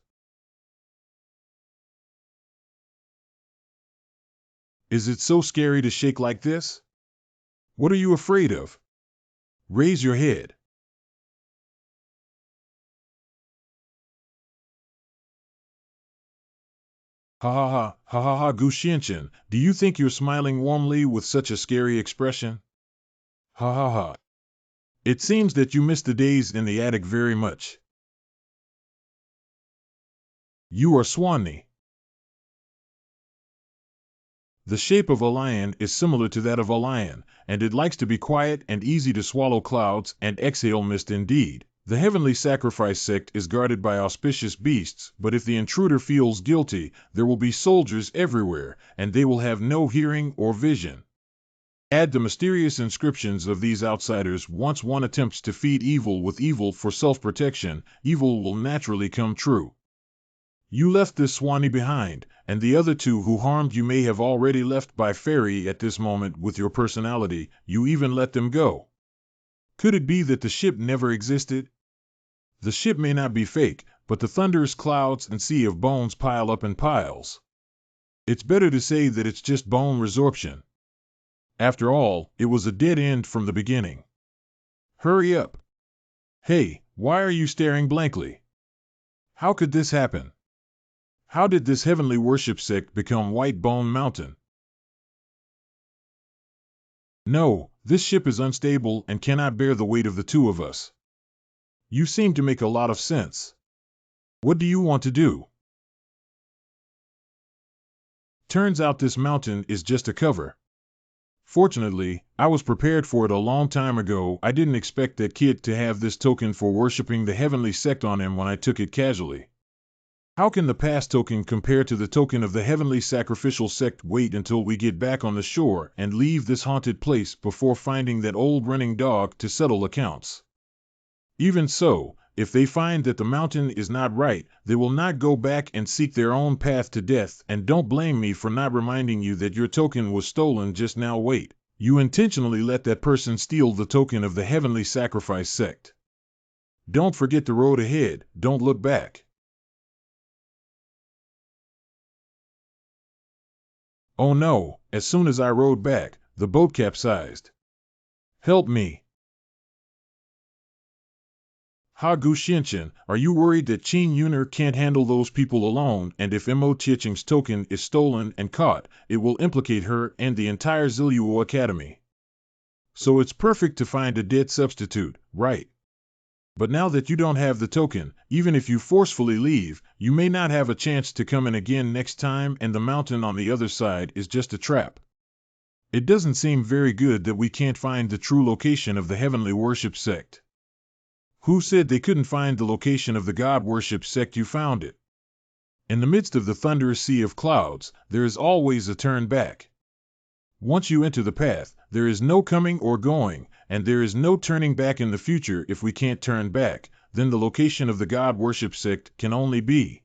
Is it so scary to shake like this? What are you afraid of? Raise your head. Ha ha ha, ha ha ha, Gushinshin, do you think you're smiling warmly with such a scary expression? Ha ha ha. It seems that you miss the days in the attic very much. You are Swanee. The shape of a lion is similar to that of a lion, and it likes to be quiet and easy to swallow clouds and exhale mist indeed. The heavenly sacrifice sect is guarded by auspicious beasts, but if the intruder feels guilty, there will be soldiers everywhere, and they will have no hearing or vision. Add the mysterious inscriptions of these outsiders. Once one attempts to feed evil with evil for self-protection, evil will naturally come true. You left this Swanee behind, and the other two who harmed you may have already left by ferry at this moment with your personality. You even let them go. Could it be that the ship never existed? The ship may not be fake, but the thunderous clouds and sea of bones pile up in piles. It's better to say that it's just bone resorption. After all, it was a dead end from the beginning. Hurry up. Hey, why are you staring blankly? How could this happen? How did this heavenly worship sect become White Bone Mountain? No, this ship is unstable and cannot bear the weight of the two of us. You seem to make a lot of sense. What do you want to do? Turns out this mountain is just a cover. Fortunately, I was prepared for it a long time ago. I didn't expect that kid to have this token for worshipping the heavenly sect on him when I took it casually. How can the past token compare to the token of the heavenly sacrificial sect? Wait until we get back on the shore and leave this haunted place before finding that old running dog to settle accounts. Even so, if they find that the mountain is not right, they will not go back and seek their own path to death. And don't blame me for not reminding you that your token was stolen just now. Wait, you intentionally let that person steal the token of the heavenly sacrifice sect. Don't forget the road ahead, don't look back. Oh no, as soon as I rowed back, the boat capsized. Help me. Ha Gushinshin, are you worried that Qin Yuner can't handle those people alone, and if Mo Chiching's token is stolen and caught, it will implicate her and the entire Ziluo Academy? So it's perfect to find a dead substitute, right? But now that you don't have the token, even if you forcefully leave, you may not have a chance to come in again next time, and the mountain on the other side is just a trap. It doesn't seem very good that we can't find the true location of the heavenly worship sect. Who said they couldn't find the location of the god worship sect? You found it. In the midst of the thunderous sea of clouds, there is always a turn back. Once you enter the path, there is no coming or going, and there is no turning back in the future. If we can't turn back, then the location of the god worship sect can only be.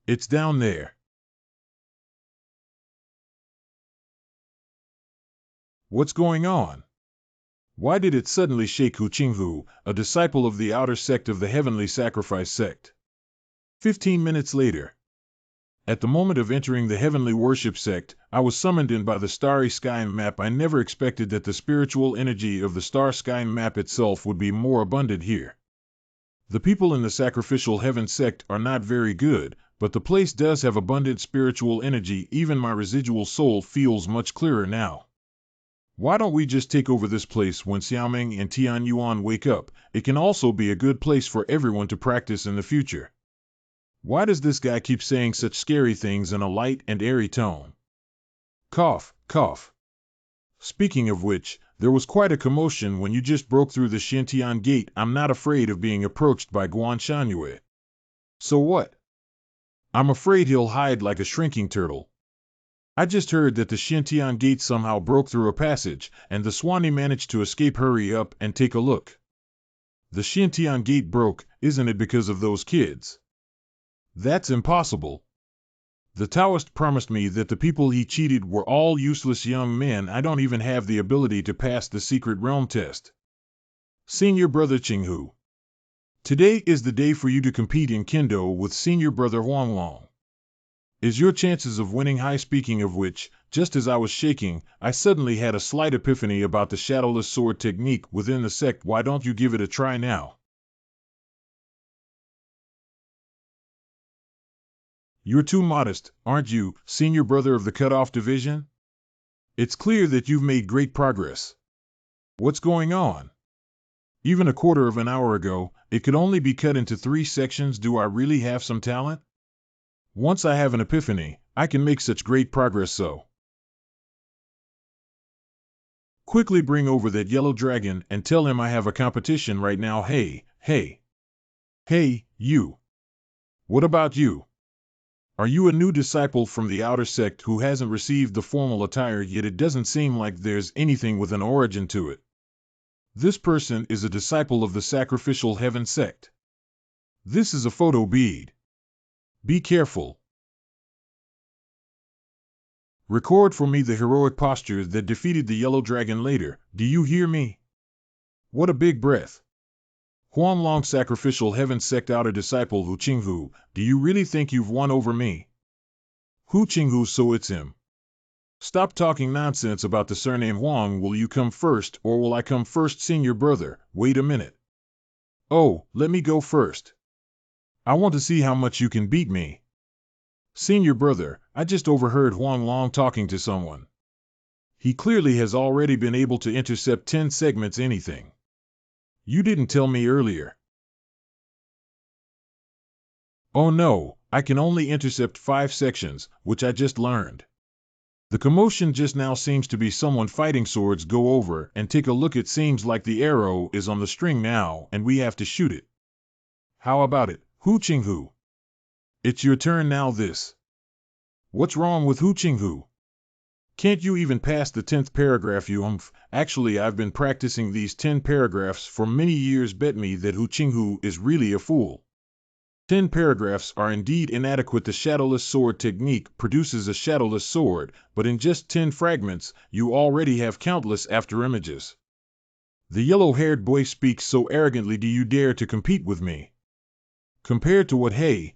It's down there. What's going on? Why did it suddenly shake? Hu Qinghu, a disciple of the outer sect of the heavenly sacrifice sect. 15 minutes later. At the moment of entering the heavenly worship sect, I was summoned in by the starry sky map. I never expected that the spiritual energy of the star sky map itself would be more abundant here. The people in the sacrificial heaven sect are not very good, but the place does have abundant spiritual energy. Even my residual soul feels much clearer now. Why don't we just take over this place when Xiaoming and Tianyuan wake up? It can also be a good place for everyone to practice in the future. Why does this guy keep saying such scary things in a light and airy tone? Cough, cough. Speaking of which, there was quite a commotion when you just broke through the Xintian gate. I'm not afraid of being approached by Guan Shangyue. So what? I'm afraid he'll hide like a shrinking turtle. I just heard that the Xintian gate somehow broke through a passage, and the Swanee managed to escape. Hurry up and take a look. The Xintian gate broke, isn't it because of those kids? That's impossible. The Taoist promised me that the people he cheated were all useless young men. I don't even have the ability to pass the secret realm test. Senior Brother Qinghu. Today is the day for you to compete in Kendo with Senior Brother Huanglong. Is your chances of winning high? Speaking of which, just as I was shaking, I suddenly had a slight epiphany about the shadowless sword technique within the sect. Why don't you give it a try now? You're too modest, aren't you, Senior Brother of the Cut-Off Division? It's clear that you've made great progress. What's going on? Even a quarter of an hour ago, it could only be cut into 3 sections. Do I really have some talent? Once I have an epiphany, I can make such great progress. So quickly bring over that yellow dragon and tell him I have a competition right now. Hey, you. What about you? Are you a new disciple from the outer sect who hasn't received the formal attire yet? It doesn't seem like there's anything with an origin to it. This person is a disciple of the Sacrificial Heaven sect. This is a photo bead. Be careful. Record for me the heroic posture that defeated the yellow dragon later. Do you hear me? What a big breath. Huanglong, Sacrificial Heaven sect outer disciple Hu Qinghu, do you really think you've won over me? Hu Qinghu, so it's him. Stop talking nonsense about the surname Huang. Will you come first, or will I come first? Senior Brother, wait a minute. Oh, let me go first. I want to see how much you can beat me. Senior Brother, I just overheard Huanglong talking to someone. He clearly has already been able to intercept 10 segments. Anything. You didn't tell me earlier. Oh no, I can only intercept 5 sections, which I just learned. The commotion just now seems to be someone fighting. Swords, go over and take a look. It seems like the arrow is on the string now and we have to shoot it. How about it, Hu Qinghu? It's your turn now. What's wrong with Hu Qinghu? Can't you even pass the 10th paragraph, you umph? Actually, I've been practicing these 10 paragraphs for many years. Bet me that Hu Qinghu is really a fool. 10 paragraphs are indeed inadequate. The shadowless sword technique produces a shadowless sword, but in just 10 fragments, you already have countless after images. The yellow-haired boy speaks so arrogantly. Do you dare to compete with me? Compared to what? Hey,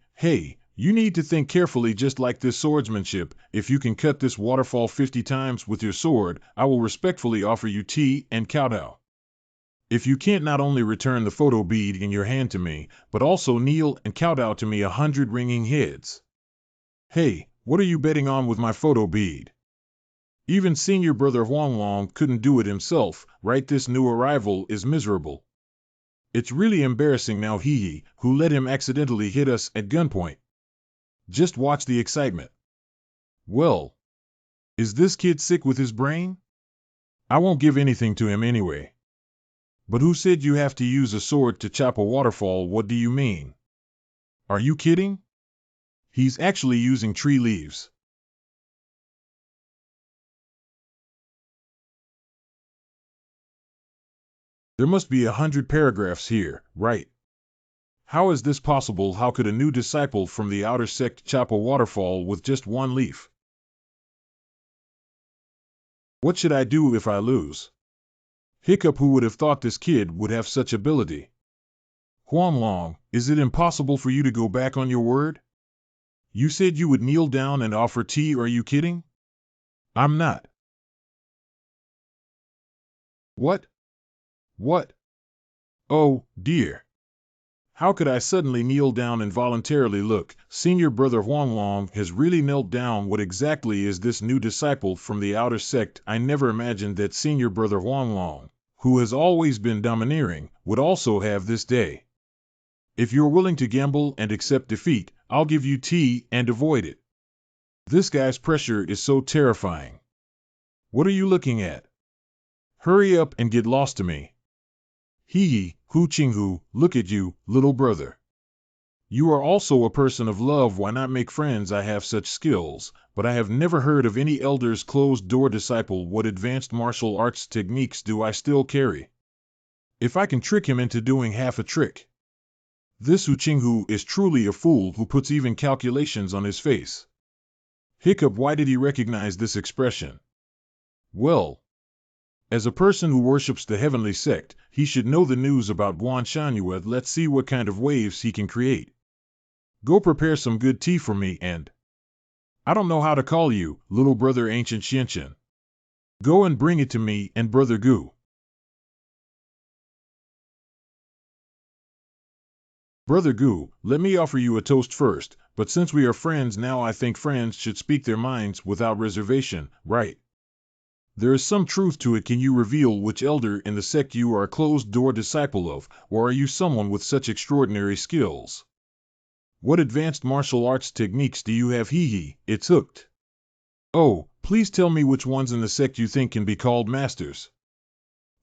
you need to think carefully. Just like this swordsmanship, if you can cut this waterfall 50 times with your sword, I will respectfully offer you tea and kowtow. If you can't not only return the photo bead in your hand to me, but also kneel and kowtow to me 100 ringing heads. Hey, what are you betting on with my photo bead? Even Senior Brother Huanglong couldn't do it himself, right? This new arrival is miserable. It's really embarrassing now. Who let him accidentally hit us at gunpoint? Just watch the excitement. Well, is this kid sick with his brain? I won't give anything to him anyway. But who said you have to use a sword to chop a waterfall? What do you mean? Are you kidding? He's actually using tree leaves. There must be 100 paragraphs here, right? How is this possible? How could a new disciple from the outer sect chop a waterfall with just 1 leaf? What should I do if I lose? Hiccup, who would have thought this kid would have such ability? Huanglong, is it impossible for you to go back on your word? You said you would kneel down and offer tea. Are you kidding? I'm not. What? Oh, dear. How could I suddenly kneel down involuntarily? Look, Senior Brother Huanglong has really knelt down. What exactly is this new disciple from the outer sect? I never imagined that Senior Brother Huanglong, who has always been domineering, would also have this day. If you're willing to gamble and accept defeat, I'll give you tea and avoid it. This guy's pressure is so terrifying. What are you looking at? Hurry up and get lost to me. Hu Qinghu, look at you, little brother. You are also a person of love. Why not make friends? I have such skills, but I have never heard of any elder's closed-door disciple. What advanced martial arts techniques do I still carry? If I can trick him into doing half a trick. This Hu Qinghu is truly a fool who puts even calculations on his face. Hiccup, why did he recognize this expression? Well, as a person who worships the heavenly sect, he should know the news about Manhwa. Let's see what kind of waves he can create. Go prepare some good tea for me and... I don't know how to call you, little brother Ancient Xianqian. Go and bring it to me and Brother Gu. Brother Gu, let me offer you a toast first, but since we are friends now, I think friends should speak their minds without reservation, right? There is some truth to it. Can you reveal which elder in the sect you are a closed-door disciple of, or are you someone with such extraordinary skills? What advanced martial arts techniques do you have? It's hooked. Oh, please tell me which ones in the sect you think can be called masters.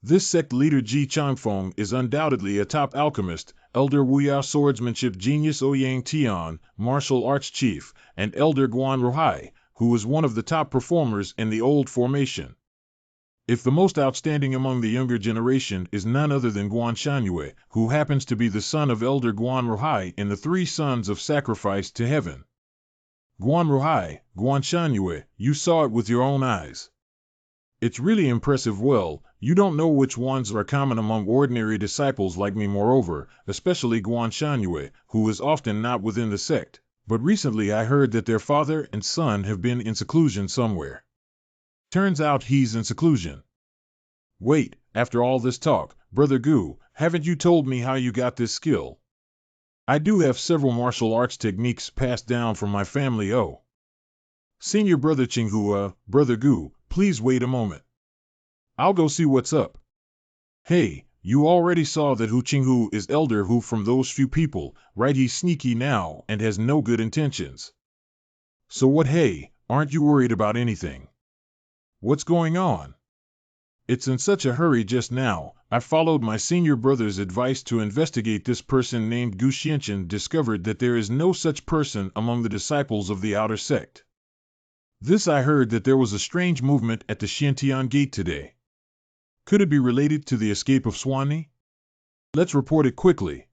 This sect leader Ji Changfeng is undoubtedly a top alchemist, Elder Wuyao swordsmanship genius Ouyang Tian, martial arts chief, and Elder Guan Ruhai, who is one of the top performers in the old formation. If the most outstanding among the younger generation is none other than Guan Shangyue, who happens to be the son of Elder Guan Ruhai in the Three Sons of Sacrifice to Heaven. Guan Ruhai, Guan Shangyue, you saw it with your own eyes. It's really impressive. Well, you don't know which ones are common among ordinary disciples like me. Moreover, especially Guan Shangyue, who is often not within the sect. But recently I heard that their father and son have been in seclusion somewhere. Turns out he's in seclusion. Wait, after all this talk, Brother Gu, haven't you told me how you got this skill? I do have several martial arts techniques passed down from my family. Oh. Senior Brother Qinghua, Brother Gu, please wait a moment. I'll go see what's up. Hey, you already saw that Hu Qinghu is Elder Hu from those few people, right? He's sneaky now and has no good intentions. So what? Hey, aren't you worried about anything? What's going on? It's in such a hurry just now. I followed my senior brother's advice to investigate this person named Gu Xianqian, discovered that there is no such person among the disciples of the outer sect. This I heard that there was a strange movement at the Xiantian Gate today. Could it be related to the escape of Swanee? Let's report it quickly.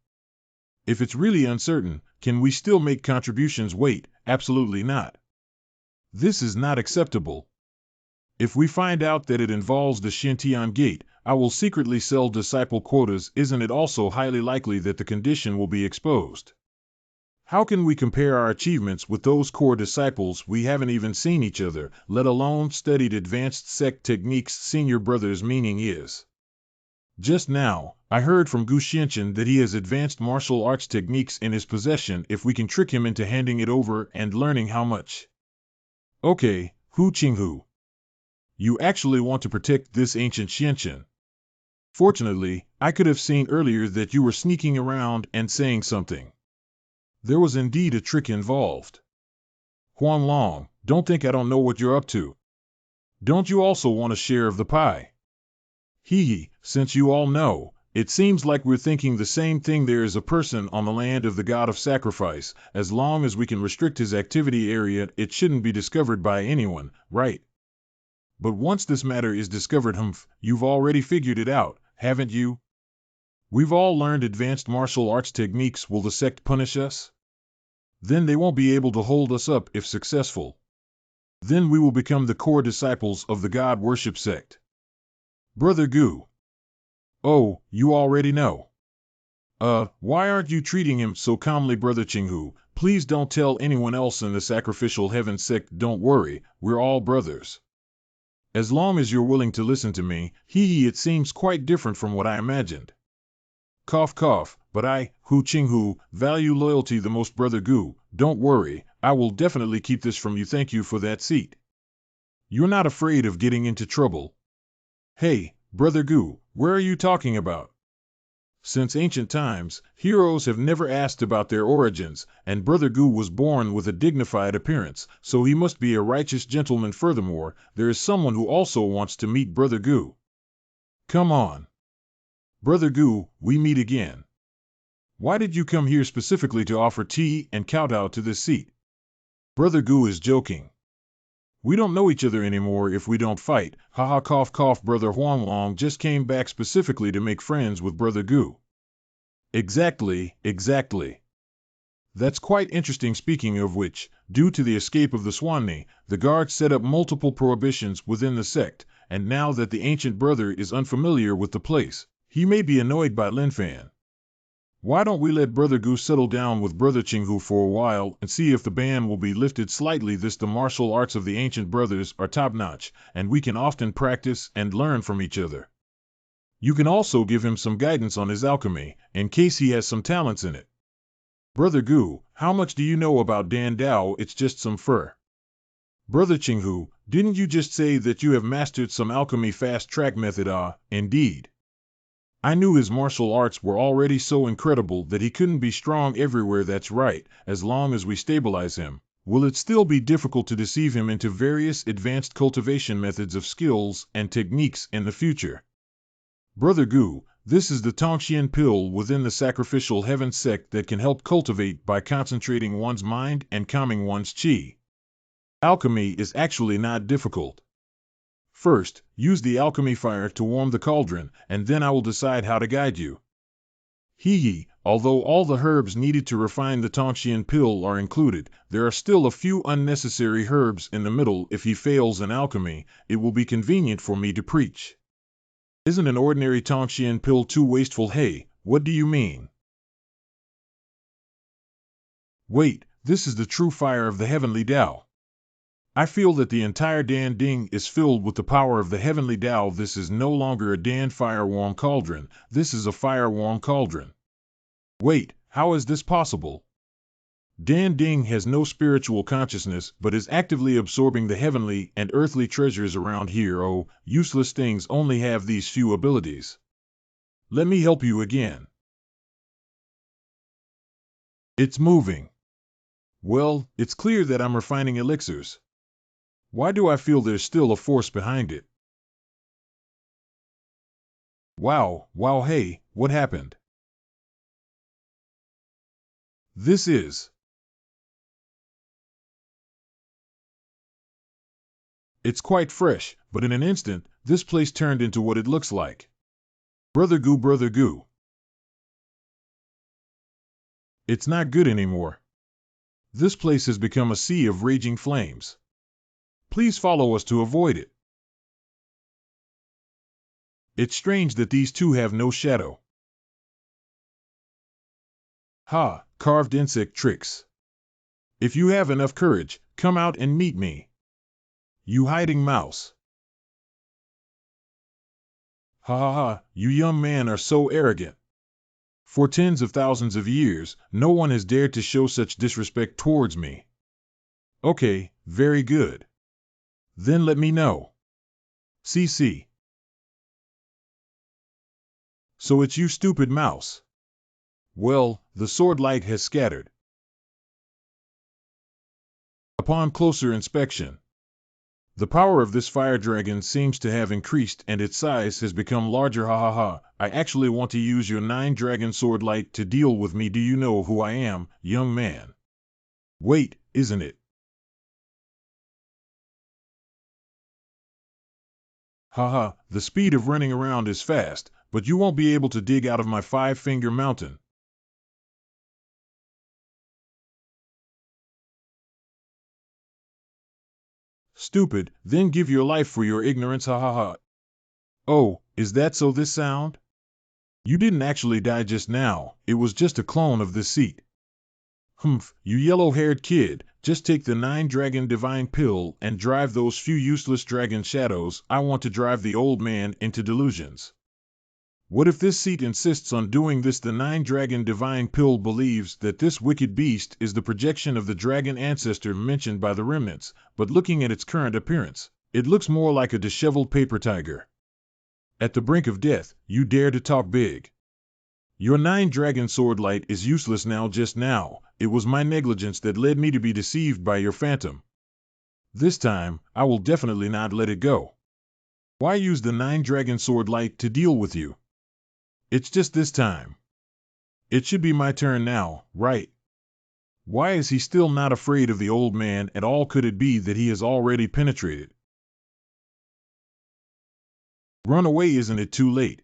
If it's really uncertain, can we still make contributions? Wait, absolutely not. This is not acceptable. If we find out that it involves the Xiantian Gate, I will secretly sell disciple quotas. Isn't it also highly likely that the condition will be exposed? How can we compare our achievements with those core disciples? We haven't even seen each other, let alone studied advanced sect techniques. Senior brother's meaning is. Just now, I heard from Gu Xianqian that he has advanced martial arts techniques in his possession. If we can trick him into handing it over and learning how much. Okay, Hu Qinghu. You actually want to protect this Ancient Xianqian. Fortunately, I could have seen earlier that you were sneaking around and saying something. There was indeed a trick involved. Huan Long, don't think I don't know what you're up to. Don't you also want a share of the pie? Since you all know, it seems like we're thinking the same thing. There is a person on the land of the god of sacrifice. As long as we can restrict his activity area, it shouldn't be discovered by anyone, right? But once this matter is discovered, you've already figured it out, haven't you? We've all learned advanced martial arts techniques. Will the sect punish us? Then they won't be able to hold us up if successful. Then we will become the core disciples of the God worship sect. Brother Gu. Oh, you already know. Why aren't you treating him so calmly? Brother Qinghu, please don't tell anyone else in the sacrificial heaven sect. Don't worry, we're all brothers. As long as you're willing to listen to me, it seems quite different from what I imagined. Cough cough, but I, Hu Qinghu, value loyalty the most. Brother Gu, don't worry, I will definitely keep this from you. Thank you for that seat. You're not afraid of getting into trouble. Hey, Brother Gu, where are you talking about? Since ancient times, heroes have never asked about their origins, and Brother Gu was born with a dignified appearance, so he must be a righteous gentleman. Furthermore, there is someone who also wants to meet Brother Gu. Come on. Brother Gu, we meet again. Why did you come here specifically to offer tea and kowtow to this seat? Brother Gu is joking. We don't know each other anymore if we don't fight. Haha cough cough. Brother Huang Long just came back specifically to make friends with Brother Gu. Exactly. That's quite interesting. Speaking of which, due to the escape of the Swanee, the guards set up multiple prohibitions within the sect, and now that the ancient brother is unfamiliar with the place, he may be annoyed by Linfan. Why don't we let Brother Gu settle down with Brother Qinghu for a while and see if the ban will be lifted slightly? The martial arts of the ancient brothers are top-notch, and we can often practice and learn from each other. You can also give him some guidance on his alchemy, in case he has some talents in it. Brother Gu, how much do you know about Dan Dao? It's just some fur. Brother Qinghu, didn't you just say that you have mastered some alchemy fast-track method? Ah, indeed. I knew his martial arts were already so incredible that he couldn't be strong everywhere. That's right, as long as we stabilize him. Will it still be difficult to deceive him into various advanced cultivation methods of skills and techniques in the future? Brother Gu, this is the Tongxian pill within the sacrificial heaven sect that can help cultivate by concentrating one's mind and calming one's qi. Alchemy is actually not difficult. First, use the alchemy fire to warm the cauldron, and then I will decide how to guide you. Hee, although all the herbs needed to refine the Tongxian pill are included, there are still a few unnecessary herbs in the middle. If he fails in alchemy, it will be convenient for me to preach. Isn't an ordinary Tongxian pill too wasteful? Hey, what do you mean? Wait, this is the true fire of the heavenly Tao. I feel that the entire Dan Ding is filled with the power of the heavenly Tao. This is no longer a Dan fire-warm cauldron, this is a fire-warm cauldron. Wait, how is this possible? Dan Ding has no spiritual consciousness but is actively absorbing the heavenly and earthly treasures around here. Oh, useless things only have these few abilities. Let me help you again. It's moving. Well, it's clear that I'm refining elixirs. Why do I feel there's still a force behind it? Wow, hey, what happened? This is... It's quite fresh, but in an instant, this place turned into what it looks like. Brother Gu. It's not good anymore. This place has become a sea of raging flames. Please follow us to avoid it. It's strange that these two have no shadow. Ha, carved insect tricks. If you have enough courage, come out and meet me. You hiding mouse. Ha, you young men are so arrogant. For tens of thousands of years, no one has dared to show such disrespect towards me. Okay, very good. Then let me know. CC. So it's you, stupid mouse. Well, the sword light has scattered. Upon closer inspection, the power of this fire dragon seems to have increased and its size has become larger. Ha. I actually want to use your 9-dragon sword light to deal with me. Do you know who I am, young man? Wait, isn't it? Ha, the speed of running around is fast, but you won't be able to dig out of my 5-finger mountain. Stupid, then give your life for your ignorance. Ha. Oh, is that so? This sound? You didn't actually die just now, it was just a clone of this seat. Humph, you yellow-haired kid, just take the 9-dragon divine pill and drive those few useless dragon shadows. I want to drive the old man into delusions. What if this seat insists on doing this? The 9-dragon divine pill believes that this wicked beast is the projection of the dragon ancestor mentioned by the remnants, but looking at its current appearance, it looks more like a disheveled paper tiger. At the brink of death, you dare to talk big. Your 9-dragon sword light is useless now. Just now, it was my negligence that led me to be deceived by your phantom. This time, I will definitely not let it go. Why use the 9-dragon sword light to deal with you? It's just this time. It should be my turn now, right? Why is he still not afraid of the old man at all? Could it be that he has already penetrated? Run away, isn't it too late?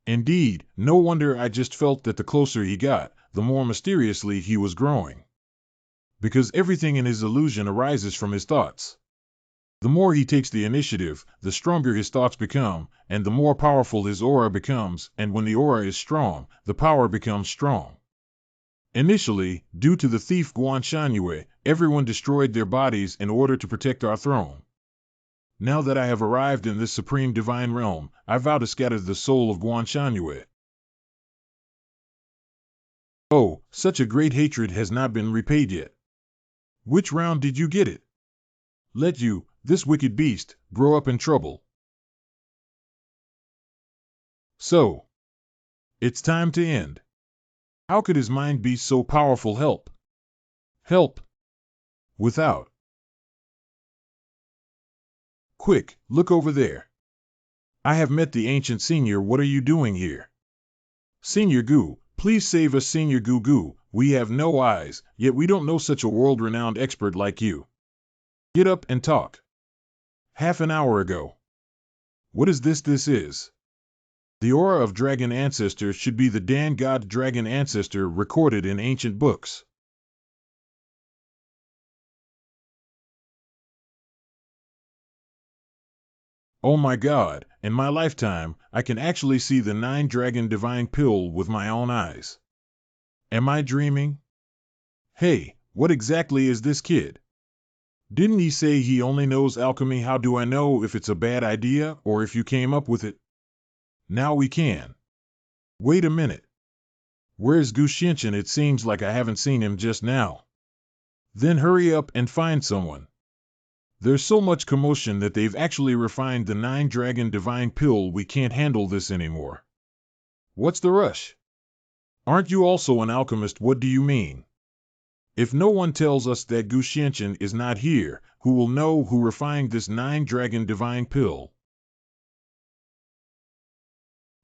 Indeed, no wonder I just felt that the closer he got, the more mysteriously he was growing. Because everything in his illusion arises from his thoughts. The more he takes the initiative, the stronger his thoughts become, and the more powerful his aura becomes, and when the aura is strong, the power becomes strong. Initially, due to the thief Guan Shangyue, everyone destroyed their bodies in order to protect our throne. Now that I have arrived in this supreme divine realm, I vow to scatter the soul of Guan Shangyue. Oh, such a great hatred has not been repaid yet. Which round did you get it? Let you, this wicked beast, grow up in trouble. So, it's time to end. How could his mind be so powerful? Help! Help! Without. Quick, look over there. I have met the ancient senior. What are you doing here? Senior Gu, please save us. Senior Gu Gu, we have no eyes, yet we don't know such a world-renowned expert like you. Get up and talk. Half an hour ago. What is this? This is. The aura of dragon ancestor should be the Dan God dragon ancestor recorded in ancient books. Oh my God, in my lifetime, I can actually see the 9-dragon divine pill with my own eyes. Am I dreaming? Hey, what exactly is this kid? Didn't he say he only knows alchemy? How do I know if it's a bad idea or if you came up with it? Now we can. Wait a minute. Where's Gu Xianchen? It seems like I haven't seen him just now. Then hurry up and find someone. There's so much commotion that they've actually refined the 9-dragon divine pill. We can't handle this anymore. What's the rush? Aren't you also an alchemist? What do you mean? If no one tells us that Gu Xianchen is not here, who will know who refined this 9-dragon divine pill?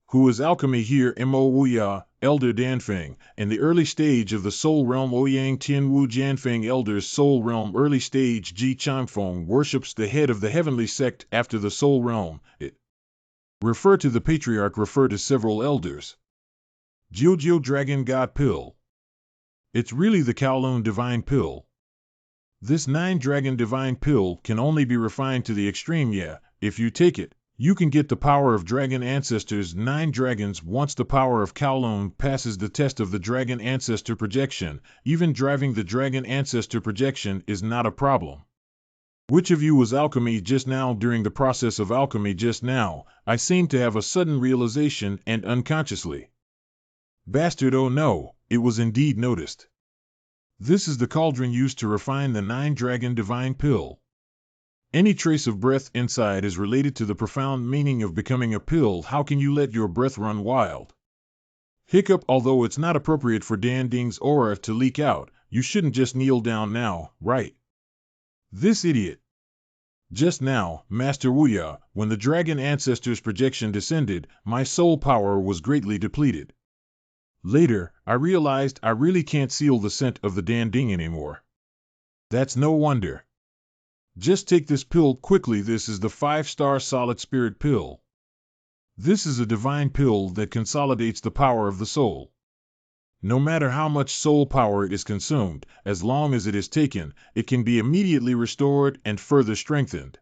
Who is alchemy here? Mo Elder Danfeng, in the early stage of the Soul Realm. Ouyang Tianwu Janfeng Elder's Soul Realm. Early stage. Ji Changfeng worships the head of the heavenly sect after the Soul Realm. It refer to the patriarch. Refer to several elders. Jiujiu Dragon God Pill. It's really the Kowloon Divine Pill. This 9-dragon divine pill can only be refined to the extreme. Yeah, if you take it, you can get the power of dragon ancestors. 9 dragons. Once the power of Kowloon passes the test of the dragon ancestor projection, even driving the dragon ancestor projection is not a problem. Which of you was alchemy just now? During the process of alchemy just now, I seemed to have a sudden realization and unconsciously. Bastard, oh no, it was indeed noticed. This is the cauldron used to refine the 9-dragon divine pill. Any trace of breath inside is related to the profound meaning of becoming a pill. How can you let your breath run wild? Hiccup. Although it's not appropriate for Dan Ding's aura to leak out, you shouldn't just kneel down now, right? This idiot. Just now, Master Wuya, when the dragon ancestor's projection descended, my soul power was greatly depleted. Later, I realized I really can't seal the scent of the Dan Ding anymore. That's no wonder. Just take this pill quickly. This is the 5-star solid spirit pill. This is a divine pill that consolidates the power of the soul. No matter how much soul power is consumed, as long as it is taken, it can be immediately restored and further strengthened.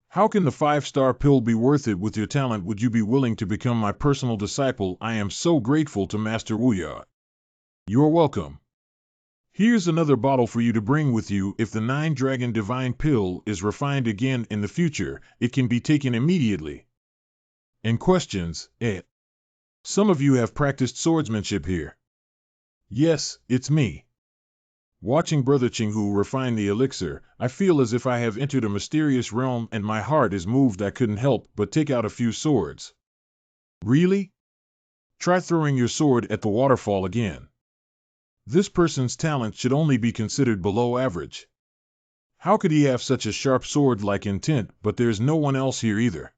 How can the 5-star pill be worth it? With your talent, would you be willing to become my personal disciple? I am so grateful to Master Wuya. You're welcome. Here's another bottle for you to bring with you. If the 9-dragon divine pill is refined again in the future, it can be taken immediately. And questions, Some of you have practiced swordsmanship here. Yes, it's me. Watching Brother Qinghu refine the elixir, I feel as if I have entered a mysterious realm and my heart is moved. I couldn't help but take out a few swords. Really? Try throwing your sword at the waterfall again. This person's talent should only be considered below average. How could he have such a sharp sword-like intent? But there's no one else here either.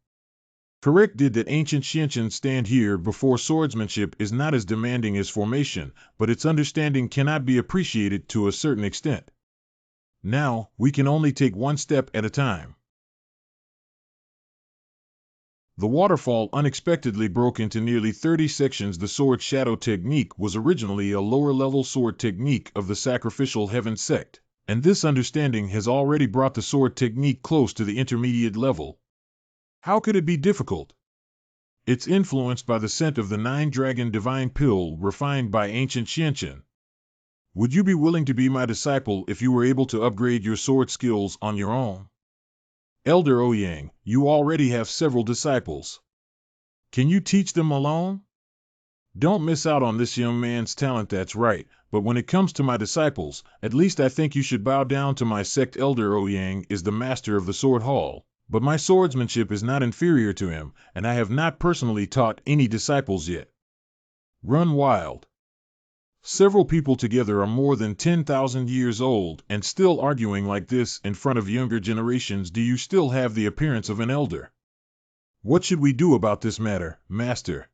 Correct. Did that ancient Xianchen stand here before? Swordsmanship is not as demanding as formation, but its understanding cannot be appreciated to a certain extent. Now, we can only take one step at a time. The waterfall unexpectedly broke into nearly 30 sections. The sword shadow technique was originally a lower-level sword technique of the sacrificial heaven sect, and this understanding has already brought the sword technique close to the intermediate level. How could it be difficult? It's influenced by the scent of the 9-dragon divine pill refined by ancient Xianqian. Would you be willing to be my disciple if you were able to upgrade your sword skills on your own? Elder Ouyang, you already have several disciples. Can you teach them alone? Don't miss out on this young man's talent, that's right, but when it comes to my disciples, at least I think you should bow down to my sect. Elder Ouyang is the master of the sword hall, but my swordsmanship is not inferior to him, and I have not personally taught any disciples yet. Run wild. Several people together are more than 10,000 years old and still arguing like this in front of younger generations. Do you still have the appearance of an elder? What should we do about this matter, Master?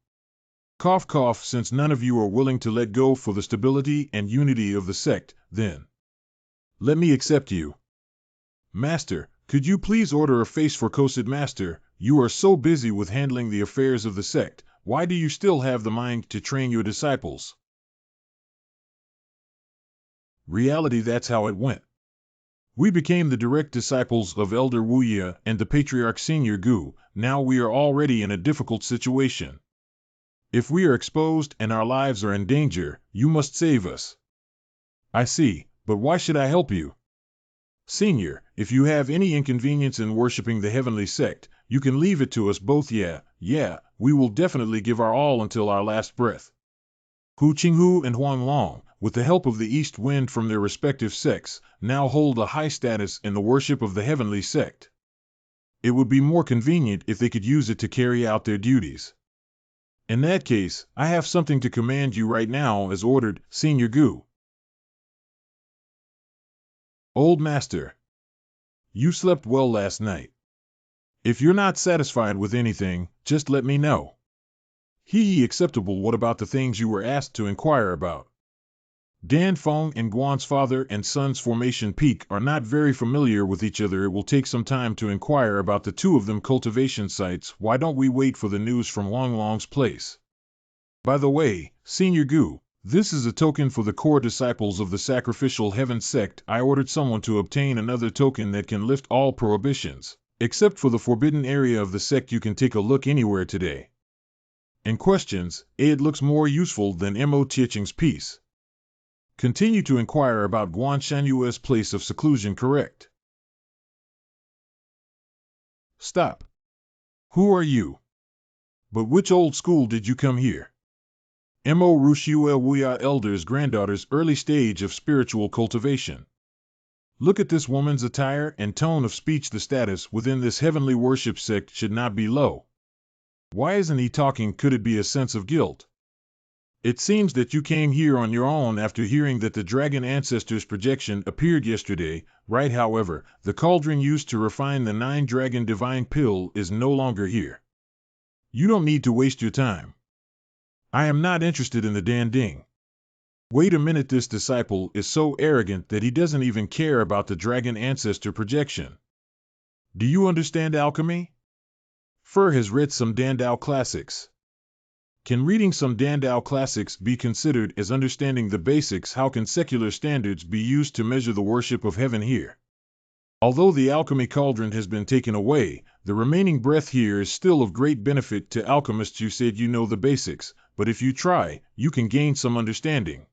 Cough cough. Since none of you are willing to let go for the stability and unity of the sect, then let me accept you. Master, could you please order a face for Kosid? Master, you are so busy with handling the affairs of the sect, why do you still have the mind to train your disciples? Reality, that's how it went. We became the direct disciples of Elder Wuya and the Patriarch Senior Gu. Now we are already in a difficult situation. If we are exposed and our lives are in danger, you must save us. I see, but why should I help you? Senior, if you have any inconvenience in worshipping the heavenly sect, you can leave it to us both. Yeah, we will definitely give our all until our last breath. Hu Qinghu and Huang Long, with the help of the East Wind from their respective sects, now hold a high status in the worship of the heavenly sect. It would be more convenient if they could use it to carry out their duties. In that case, I have something to command you right now, as ordered, Senior Gu. Old Master, you slept well last night. If you're not satisfied with anything, just let me know. Acceptable. What about the things you were asked to inquire about? Dan Feng and Guan's father and son's formation peak are not very familiar with each other. It will take some time to inquire about the two of them cultivation sites. Why don't we wait for the news from Wang Long's place? By the way, Senior Gu, this is a token for the core disciples of the sacrificial heaven sect. I ordered someone to obtain another token that can lift all prohibitions, except for the forbidden area of the sect. You can take a look anywhere today. In questions, it looks more useful than Mo Tietching's piece. Continue to inquire about Guan Shanyue's place of seclusion. Correct. Stop. Who are you? But which old school did you come here? Mo Rushue Wuya, elder's granddaughter's early stage of spiritual cultivation. Look at this woman's attire and tone of speech. The status within this heavenly worship sect should not be low. Why isn't he talking? Could it be a sense of guilt? It seems that you came here on your own after hearing that the Dragon Ancestor's projection appeared yesterday, right? However, the cauldron used to refine the 9-dragon divine pill is no longer here. You don't need to waste your time. I am not interested in the Danding. Wait a minute, this disciple is so arrogant that he doesn't even care about the Dragon Ancestor projection. Do you understand alchemy? Fur has read some Dandao classics. Can reading some Dandao classics be considered as understanding the basics? How can secular standards be used to measure the worship of heaven here? Although the alchemy cauldron has been taken away, the remaining breath here is still of great benefit to alchemists. You said you know the basics, but if you try, you can gain some understanding.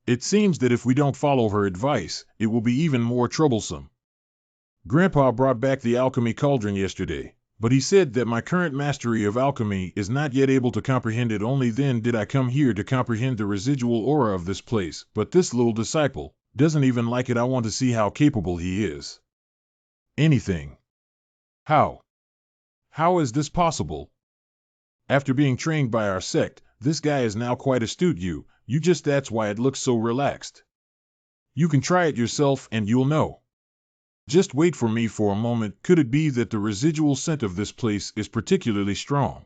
It seems that if we don't follow her advice, it will be even more troublesome. Grandpa brought back the alchemy cauldron yesterday, but he said that my current mastery of alchemy is not yet able to comprehend it. Only then did I come here to comprehend the residual aura of this place, but this little disciple doesn't even like it. I want to see how capable he is. Anything. How? How is this possible? After being trained by our sect, this guy is now quite astute. You just, that's why it looks so relaxed. You can try it yourself and you'll know. Just wait for me for a moment. Could it be that the residual scent of this place is particularly strong?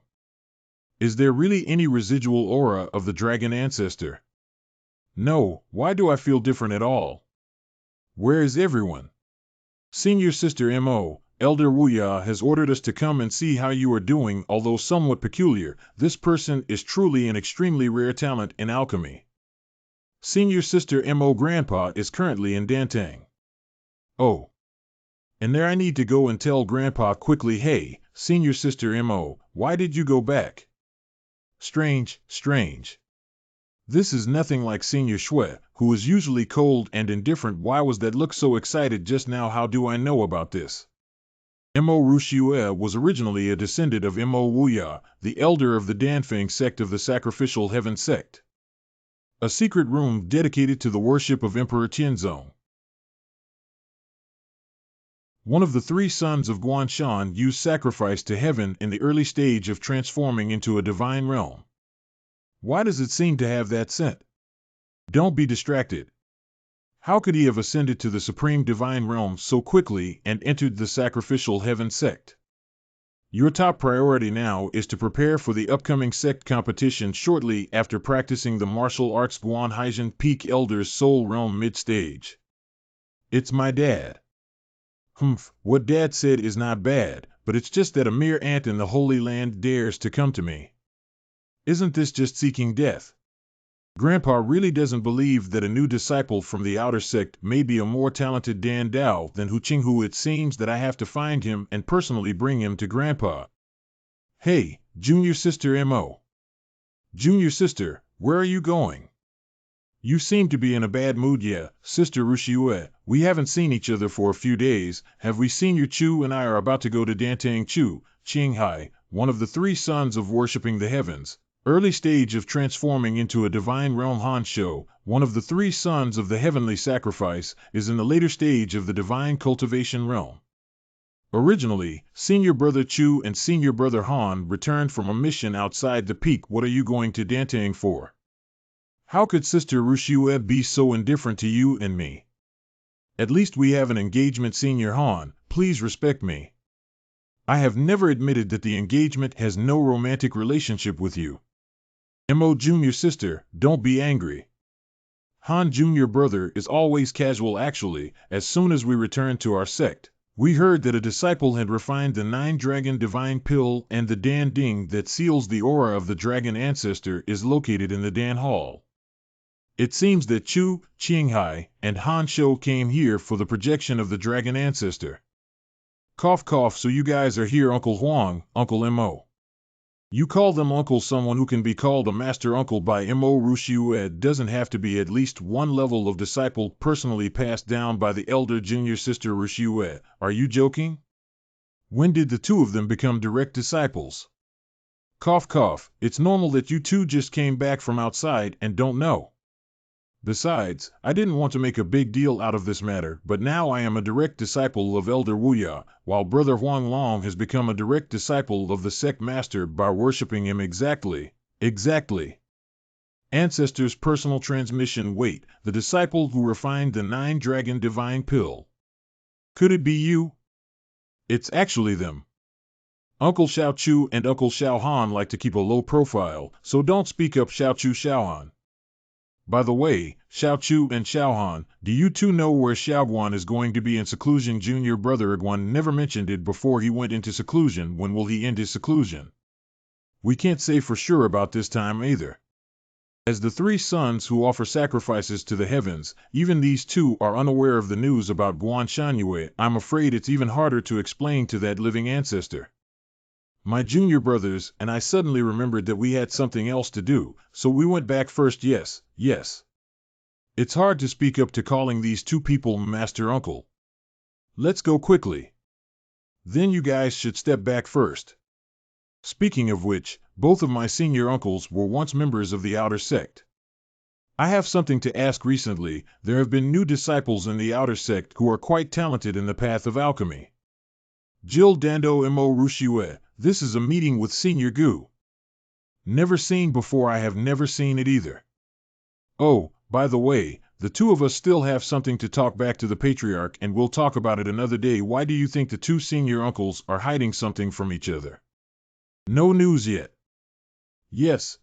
Is there really any residual aura of the Dragon Ancestor? No. Why do I feel different at all? Where is everyone? Senior Sister Mo, Elder Wuya has ordered us to come and see how you are doing. Although somewhat peculiar, this person is truly an extremely rare talent in alchemy. Senior Sister Mo Grandpa is currently in Dantang. Oh. And there I need to go and tell Grandpa quickly, hey, Senior Sister Mo, why did you go back? Strange, strange. This is nothing like Senior Shui, who is usually cold and indifferent. Why was that look so excited just now? How do I know about this? Mo Rushue was originally a descendant of Mo Wuya, the elder of the Danfeng sect of the Sacrificial Heaven sect. A secret room dedicated to the worship of Emperor Tianzong. One of the three sons of Guanshan used sacrifice to heaven in the early stage of transforming into a divine realm. Why does it seem to have that scent? Don't be distracted. How could he have ascended to the supreme divine realm so quickly and entered the sacrificial heaven sect? Your top priority now is to prepare for the upcoming sect competition shortly after practicing the martial arts Guan Haijin Peak Elder's Soul Realm mid-stage. It's my dad. What Dad said is not bad, but it's just that a mere ant in the Holy Land dares to come to me. Isn't this just seeking death? Grandpa really doesn't believe that a new disciple from the outer sect may be a more talented Dan Dao than Hu Qinghu. It seems that I have to find him and personally bring him to Grandpa. Hey, Junior Sister Mo. Junior Sister, where are you going? You seem to be in a bad mood. Yeah, Sister Rushue, we haven't seen each other for a few days, have we? Senior Chu and I are about to go to Dantang Chu, Qinghai, one of the three sons of worshipping the heavens, early stage of transforming into a divine realm. Han Shou, one of the three sons of the heavenly sacrifice, is in the later stage of the divine cultivation realm. Originally, Senior Brother Chu and Senior Brother Han returned from a mission outside the peak. What are you going to Dantang for? How could Sister Rushue be so indifferent to you and me? At least we have an engagement. Senior Han, please respect me. I have never admitted that the engagement has no romantic relationship with you. Mo Junior Sister, don't be angry. Han Junior Brother is always casual. Actually, as soon as we returned to our sect, we heard that a disciple had refined the 9-dragon divine pill, and the Dan Ding that seals the aura of the dragon ancestor is located in the Dan Hall. It seems that Chu, Qinghai, and Han Shou came here for the projection of the dragon ancestor. Cough cough, so you guys are here. Uncle Huang, Uncle Mo. You call them uncle. Someone who can be called a master uncle by Mo Rushue doesn't have to be at least one level of disciple personally passed down by the elder Junior Sister Rushue. Are you joking? When did the two of them become direct disciples? Cough cough, it's normal that you two just came back from outside and don't know. Besides, I didn't want to make a big deal out of this matter, but now I am a direct disciple of Elder Wuya, while Brother Huang Long has become a direct disciple of the sect master by worshipping him. Exactly. Ancestor's personal transmission. Wait, the disciple who refined the 9-dragon divine pill. Could it be you? It's actually them. Uncle Xiao Chu and Uncle Xiao Han like to keep a low profile, so don't speak up. Xiao Chu, Xiao Han. By the way, Xiao Chu and Xiao Han, do you two know where Xiao Guan is going to be in seclusion? Junior Brother Guan never mentioned it before he went into seclusion. When will he end his seclusion? We can't say for sure about this time either. As the three sons who offer sacrifices to the heavens, even these two are unaware of the news about Guan Shanyue. I'm afraid it's even harder to explain to that living ancestor. My junior brothers and I suddenly remembered that we had something else to do, so we went back first. Yes. It's hard to speak up to calling these two people Master Uncle. Let's go quickly. Then you guys should step back first. Speaking of which, both of my senior uncles were once members of the outer sect. I have something to ask. Recently, there have been new disciples in the outer sect who are quite talented in the path of alchemy. Jill Dando Mo Rushue, this is a meeting with Senior Gu. Never seen before. I have never seen it either. Oh, by the way, the two of us still have something to talk back to the Patriarch, and we'll talk about it another day. Why do you think the two senior uncles are hiding something from each other? No news yet. Yes,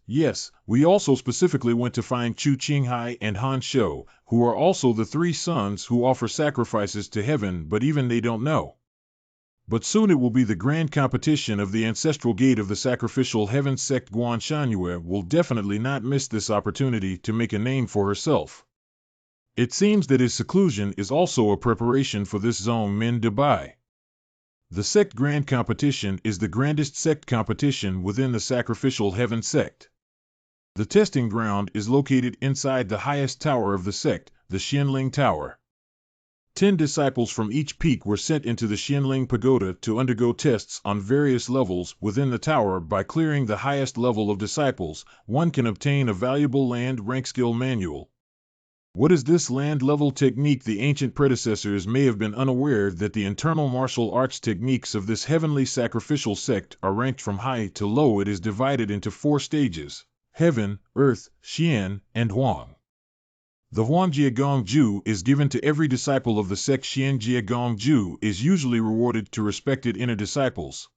we also specifically went to find Chu Qinghai and Han Shou, who are also the three sons who offer sacrifices to heaven, but even they don't know. But soon it will be the grand competition of the ancestral gate of the sacrificial heaven sect. Guanshanhua will definitely not miss this opportunity to make a name for herself. It seems that his seclusion is also a preparation for this Zong Min Dubai. The sect grand competition is the grandest sect competition within the sacrificial heaven sect. The testing ground is located inside the highest tower of the sect, the Xianling Tower. 10 disciples from each peak were sent into the Xianling Pagoda to undergo tests on various levels within the tower. By clearing the highest level of disciples, one can obtain a valuable land rank skill manual. What is this land level technique? The ancient predecessors may have been unaware that the internal martial arts techniques of this heavenly sacrificial sect are ranked from high to low. It is divided into 4 stages: Heaven, Earth, Xian, and Huang. The Huangjia Gongju is given to every disciple of the sect. Xiangjia Gongju is usually rewarded to respected inner disciples.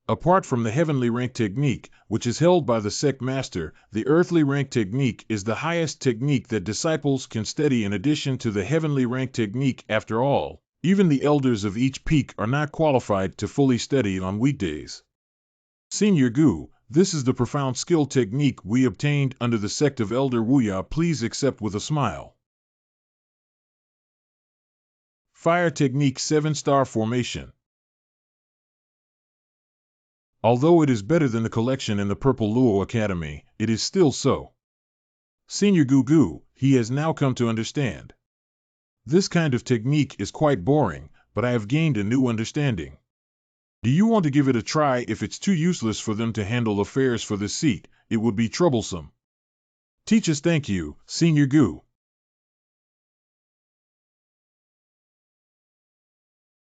Apart from the heavenly rank technique, which is held by the sect master, the earthly rank technique is the highest technique that disciples can study in addition to the heavenly rank technique. After all, even the elders of each peak are not qualified to fully study on weekdays. Senior Gu, this is the profound skill technique we obtained under the sect of Elder Wuya. Please accept with a smile. Fire Technique 7-Star Formation. Although it is better than the collection in the Purple Luo Academy, it is still so. Senior Gu, he has now come to understand. This kind of technique is quite boring, but I have gained a new understanding. Do you want to give it a try? If it's too useless for them to handle affairs for this seat, it would be troublesome. Teach us. Thank you, Senior Gu.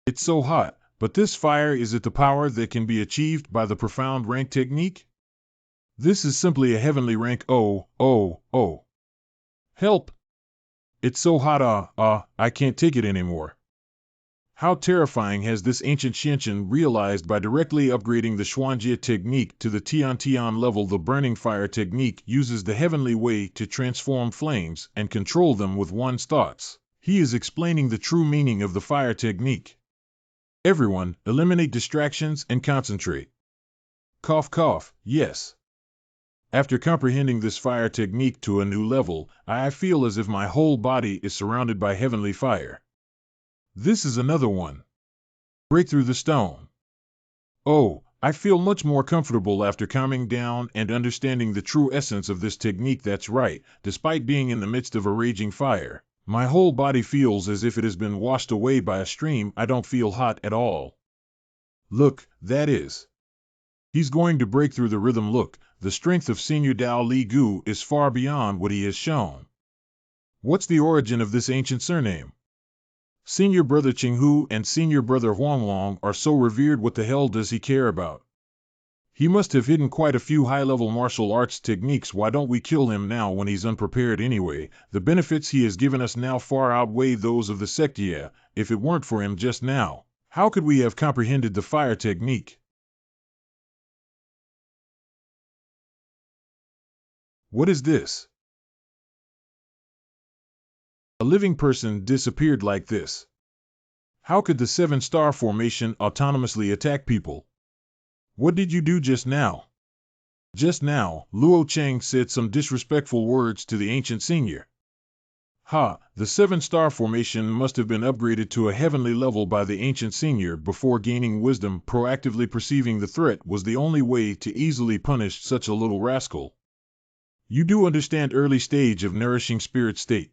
It's so hot, but this fire, is it the power that can be achieved by the profound rank technique? This is simply a heavenly rank. Oh. Help! It's so hot, I can't take it anymore. How terrifying! Has this ancient Xianchen realized by directly upgrading the Xuanjie technique to the Tian level? The burning fire technique uses the heavenly way to transform flames and control them with one's thoughts. He is explaining the true meaning of the fire technique. Everyone, eliminate distractions and concentrate. Cough, cough, yes. After comprehending this fire technique to a new level, I feel as if my whole body is surrounded by heavenly fire. This is another one. Break through the stone. Oh, I feel much more comfortable after calming down and understanding the true essence of this technique. That's right, despite being in the midst of a raging fire, my whole body feels as if it has been washed away by a stream. I don't feel hot at all. Look, that is. He's going to break through the rhythm. Look, the strength of Senior Dao Li Gu is far beyond what he has shown. What's the origin of this ancient surname? Senior Brother Qinghu and Senior Brother Huanglong are so revered. What the hell does he care about? He must have hidden quite a few high-level martial arts techniques. Why don't we kill him now when he's unprepared anyway? The benefits he has given us now far outweigh those of the sect. Yeah, if it weren't for him just now, how could we have comprehended the fire technique? What is this? A living person disappeared like this. How could the 7-star formation autonomously attack people? What did you do just now? Just now, Luo Cheng said some disrespectful words to the ancient senior. Ha, the 7-star formation must have been upgraded to a heavenly level by the ancient senior before gaining wisdom. Proactively perceiving the threat was the only way to easily punish such a little rascal. You do understand early stage of nourishing spirit state.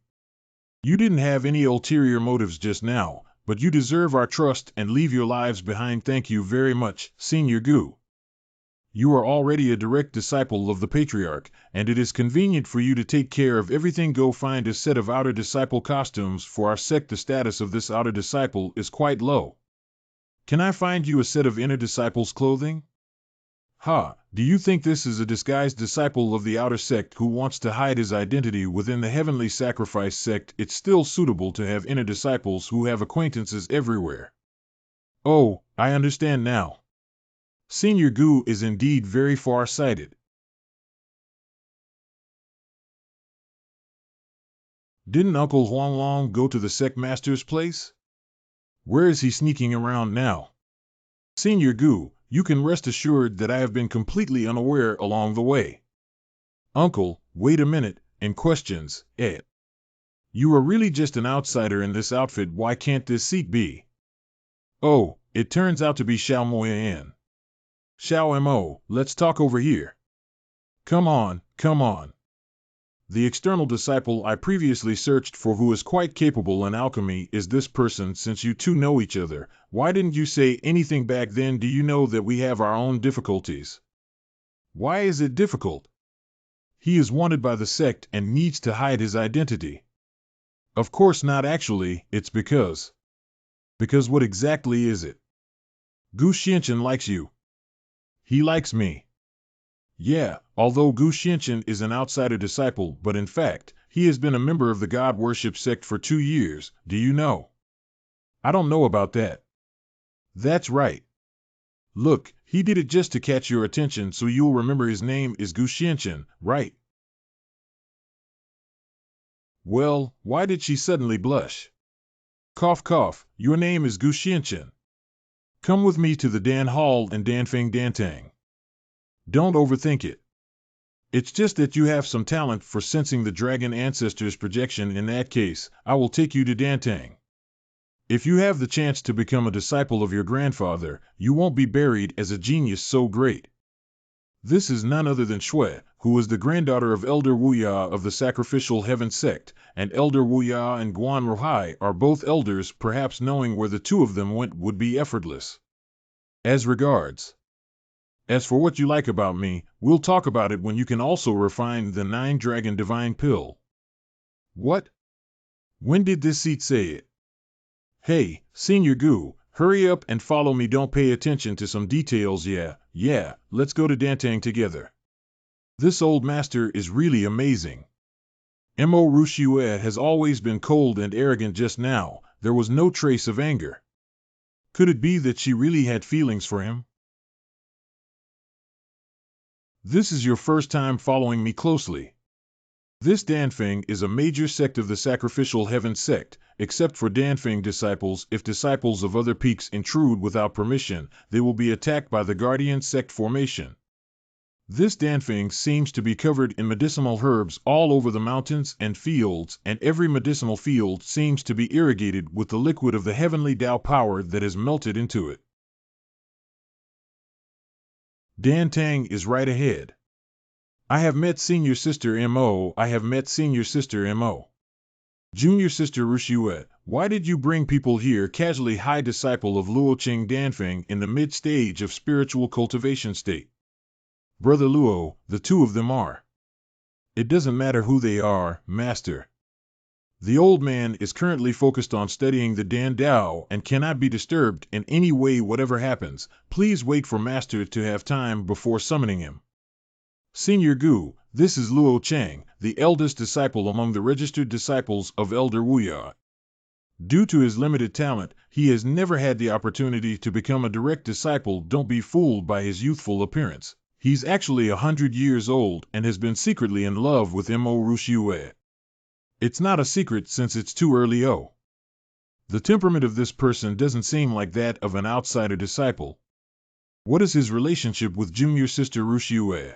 You didn't have any ulterior motives just now, but you deserve our trust and leave your lives behind. Thank you very much, Senior Gu. You are already a direct disciple of the Patriarch, and it is convenient for you to take care of everything. Go find a set of outer disciple costumes for our sect. The status of this outer disciple is quite low. Can I find you a set of inner disciples' clothing? Ha, do you think this is a disguised disciple of the outer sect who wants to hide his identity within the heavenly sacrifice sect? It's still suitable to have inner disciples who have acquaintances everywhere. Oh, I understand now. Senior Gu is indeed very far-sighted. Didn't Uncle Huanglong go to the sect master's place? Where is he sneaking around now? Senior Gu, you can rest assured that I have been completely unaware along the way. Uncle, wait a minute, and questions, You are really just an outsider in this outfit, why can't this seat be? Oh, it turns out to be Xiao Moyan. Xiao Mo, let's talk over here. Come on, come on. The external disciple I previously searched for who is quite capable in alchemy is this person. Since you two know each other, why didn't you say anything back then? Do you know that we have our own difficulties? Why is it difficult? He is wanted by the sect and needs to hide his identity. Of course not actually, it's because... Because what exactly is it? Gu Xianchen likes you. He likes me. Yeah, although Gu Xianchen is an outsider disciple, but in fact, he has been a member of the God Worship sect for 2 years, do you know? I don't know about that. That's right. Look, he did it just to catch your attention so you'll remember his name is Gu Xianchen, right? Well, why did she suddenly blush? Cough cough, your name is Gu Xianchen. Come with me to the Dan Hall and Danfeng Dantang. Don't overthink it. It's just that you have some talent for sensing the dragon ancestor's projection. In that case, I will take you to Dantang. If you have the chance to become a disciple of your grandfather, you won't be buried as a genius so great. This is none other than Shui, who is the granddaughter of Elder Wuya of the Sacrificial Heaven sect, and Elder Wuya and Guan Rohai are both elders. Perhaps knowing where the two of them went would be effortless. As regards. As for what you like about me, we'll talk about it when you can also refine the 9-dragon divine pill. What? When did this seat say it? Hey, Senior Gu, hurry up and follow me. Don't pay attention to some details. Yeah, let's go to Dantang together. This old master is really amazing. Mo Rushue has always been cold and arrogant. Just now, there was no trace of anger. Could it be that she really had feelings for him? This is your first time following me closely. This Danfeng is a major sect of the Sacrificial Heaven sect. Except for Danfeng disciples, if disciples of other peaks intrude without permission, they will be attacked by the Guardian sect formation. This Danfeng seems to be covered in medicinal herbs all over the mountains and fields, and every medicinal field seems to be irrigated with the liquid of the heavenly Tao power that has melted into it. Dantang is right ahead. I have met Senior Sister Mo. I have met Senior Sister Mo. Junior Sister Rushue, why did you bring people here? Casually, high disciple of Luoqing Danfeng in the mid-stage of spiritual cultivation state. Brother Luo, the two of them are. It doesn't matter who they are, Master. The old man is currently focused on studying the Dan Dao and cannot be disturbed in any way. Whatever happens, please wait for Master to have time before summoning him. Senior Gu, this is Luo Chang, the eldest disciple among the registered disciples of Elder Wuya. Due to his limited talent, he has never had the opportunity to become a direct disciple. Don't be fooled by his youthful appearance. He's actually 100 years old and has been secretly in love with Mo Rushue. It's not a secret since it's too early. The temperament of this person doesn't seem like that of an outsider disciple. What is his relationship with Junior Sister Rushue?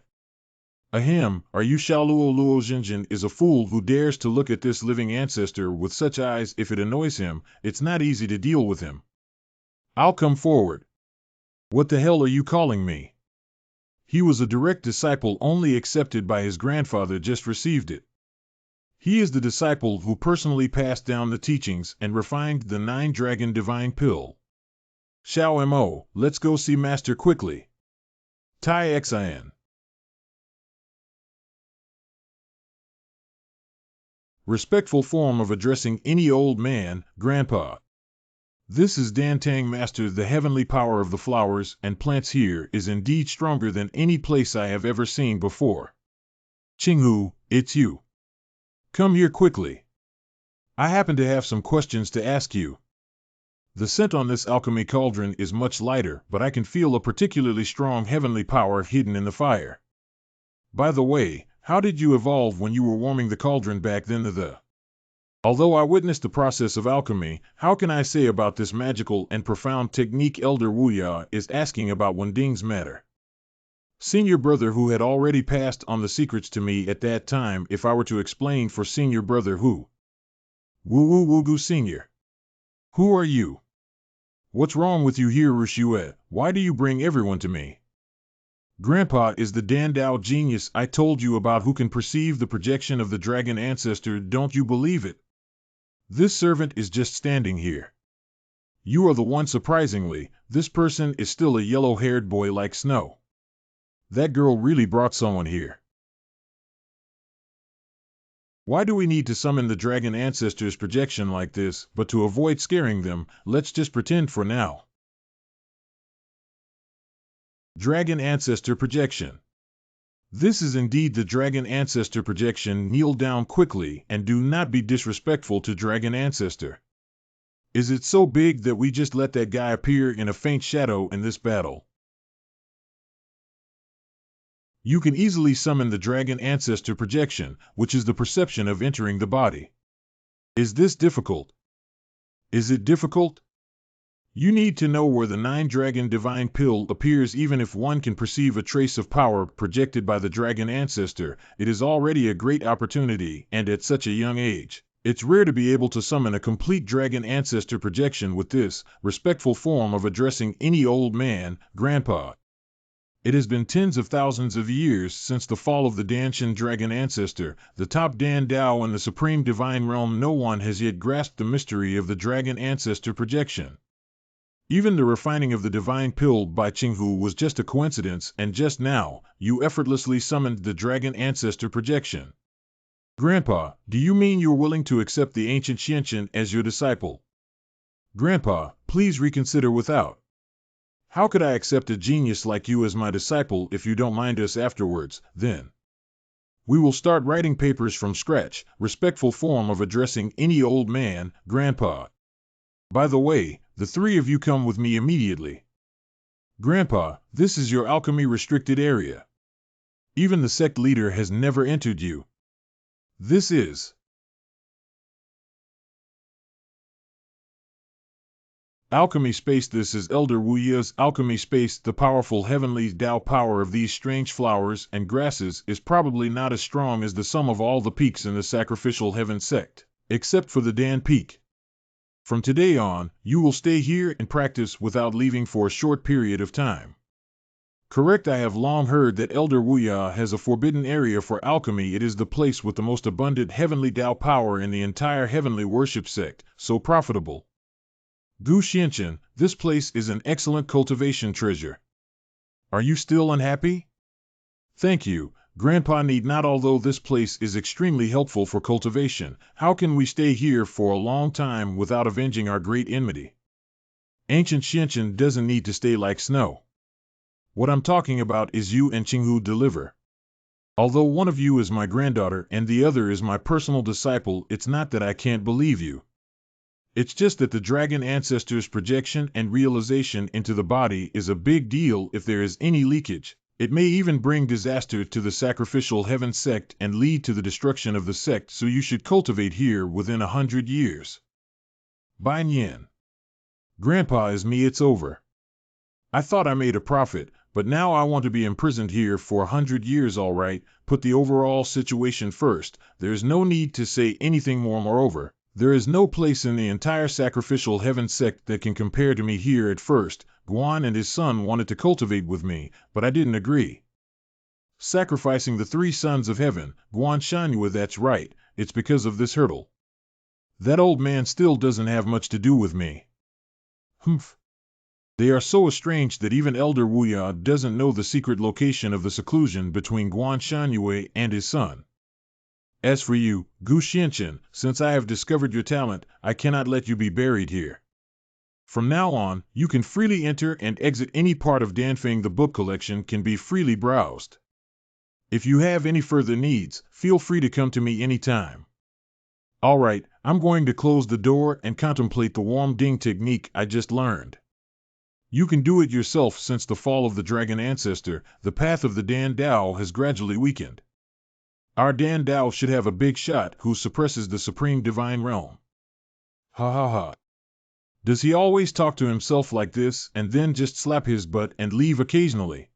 Ahem, are you Shaoluo? Luo Jinjin is a fool who dares to look at this living ancestor with such eyes. If it annoys him, it's not easy to deal with him. I'll come forward. What the hell are you calling me? He was a direct disciple only accepted by his grandfather, just received it. He is the disciple who personally passed down the teachings and refined the 9-dragon divine pill. Xiao Mo, let's go see Master quickly. Tai Xin. Respectful form of addressing any old man, Grandpa. This is Dantang Master. The heavenly power of the flowers and plants here is indeed stronger than any place I have ever seen before. Qinghu, it's you. Come here quickly. I happen to have some questions to ask you. The scent on this alchemy cauldron is much lighter, but I can feel a particularly strong heavenly power hidden in the fire. By the way, how did you evolve when you were warming the cauldron back then? Although I witnessed the process of alchemy, how can I say about this magical and profound technique Elder Wuya is asking about Wending's matter? Senior brother who had already passed on the secrets to me at that time if I were to explain for senior brother who? Wu Wugu Senior. Who are you? What's wrong with you here, Rushue? Why do you bring everyone to me? Grandpa is the Dandao genius I told you about who can perceive the projection of the dragon ancestor, don't you believe it? This servant is just standing here. You are the one surprisingly, this person is still a yellow-haired boy like snow. That girl really brought someone here. Why do we need to summon the dragon ancestor's projection like this, but to avoid scaring them, let's just pretend for now. Dragon Ancestor Projection. This is indeed the Dragon Ancestor projection. Kneel down quickly and do not be disrespectful to Dragon Ancestor. Is it so big that we just let that guy appear in a faint shadow in this battle? You can easily summon the Dragon Ancestor projection, which is the perception of entering the body. Is this difficult? Is it difficult? You need to know where the 9-dragon divine pill appears. Even if one can perceive a trace of power projected by the dragon ancestor, it is already a great opportunity, and at such a young age. It's rare to be able to summon a complete dragon ancestor projection with this respectful form of addressing any old man, grandpa. It has been tens of thousands of years since the fall of the Danshan dragon ancestor, the top Dan Dao in the supreme divine realm. No one has yet grasped the mystery of the dragon ancestor projection. Even the refining of the divine pill by Qinghu was just a coincidence, and just now, you effortlessly summoned the dragon ancestor projection. Grandpa, do you mean you're willing to accept the ancient Xianqian as your disciple? Grandpa, please reconsider without. How could I accept a genius like you as my disciple if you don't mind us afterwards, then? We will start writing papers from scratch, respectful form of addressing any old man, grandpa. By the way, the 3 of you come with me immediately. Grandpa, this is your alchemy restricted area. Even the sect leader has never entered you. This is alchemy space. This is Elder Wu Ye's alchemy space. The powerful heavenly Tao power of these strange flowers and grasses is probably not as strong as the sum of all the peaks in the sacrificial heaven sect, except for the Dan Peak. From today on, you will stay here and practice without leaving for a short period of time. Correct. I have long heard that Elder Wuya has a forbidden area for alchemy. It is the place with the most abundant heavenly Tao power in the entire heavenly worship sect, so profitable. Gu Xianqian, this place is an excellent cultivation treasure. Are you still unhappy? Thank you, Grandpa need not. Although this place is extremely helpful for cultivation, how can we stay here for a long time without avenging our great enmity? Ancient Xianqian doesn't need to stay like snow. What I'm talking about is you and Qinghu deliver. Although one of you is my granddaughter and the other is my personal disciple, it's not that I can't believe you. It's just that the dragon ancestor's projection and realization into the body is a big deal. If there is any leakage, it may even bring disaster to the sacrificial heaven sect and lead to the destruction of the sect, so you should cultivate here within 100 years. Bai Nian. Grandpa is me, it's over. I thought I made a profit, but now I want to be imprisoned here for 100 years. All right, put the overall situation first. There's no need to say anything more. Moreover, there is no place in the entire sacrificial heaven sect that can compare to me here. At first, Guan and his son wanted to cultivate with me, but I didn't agree. Sacrificing the 3 sons of heaven, Guan Shanhua, that's right, it's because of this hurdle. That old man still doesn't have much to do with me. Humph. They are so estranged that even Elder Wuya doesn't know the secret location of the seclusion between Guan Shanhua and his son. As for you, Gu Xianqian, since I have discovered your talent, I cannot let you be buried here. From now on, you can freely enter and exit any part of Danfeng. The book collection can be freely browsed. If you have any further needs, feel free to come to me anytime. All right, I'm going to close the door and contemplate the warm ding technique I just learned. You can do it yourself. Since the fall of the dragon ancestor, the path of the Dan Dao has gradually weakened. Our Dan Dao should have a big shot who suppresses the supreme divine realm. Ha ha ha. Does he always talk to himself like this and then just slap his butt and leave occasionally?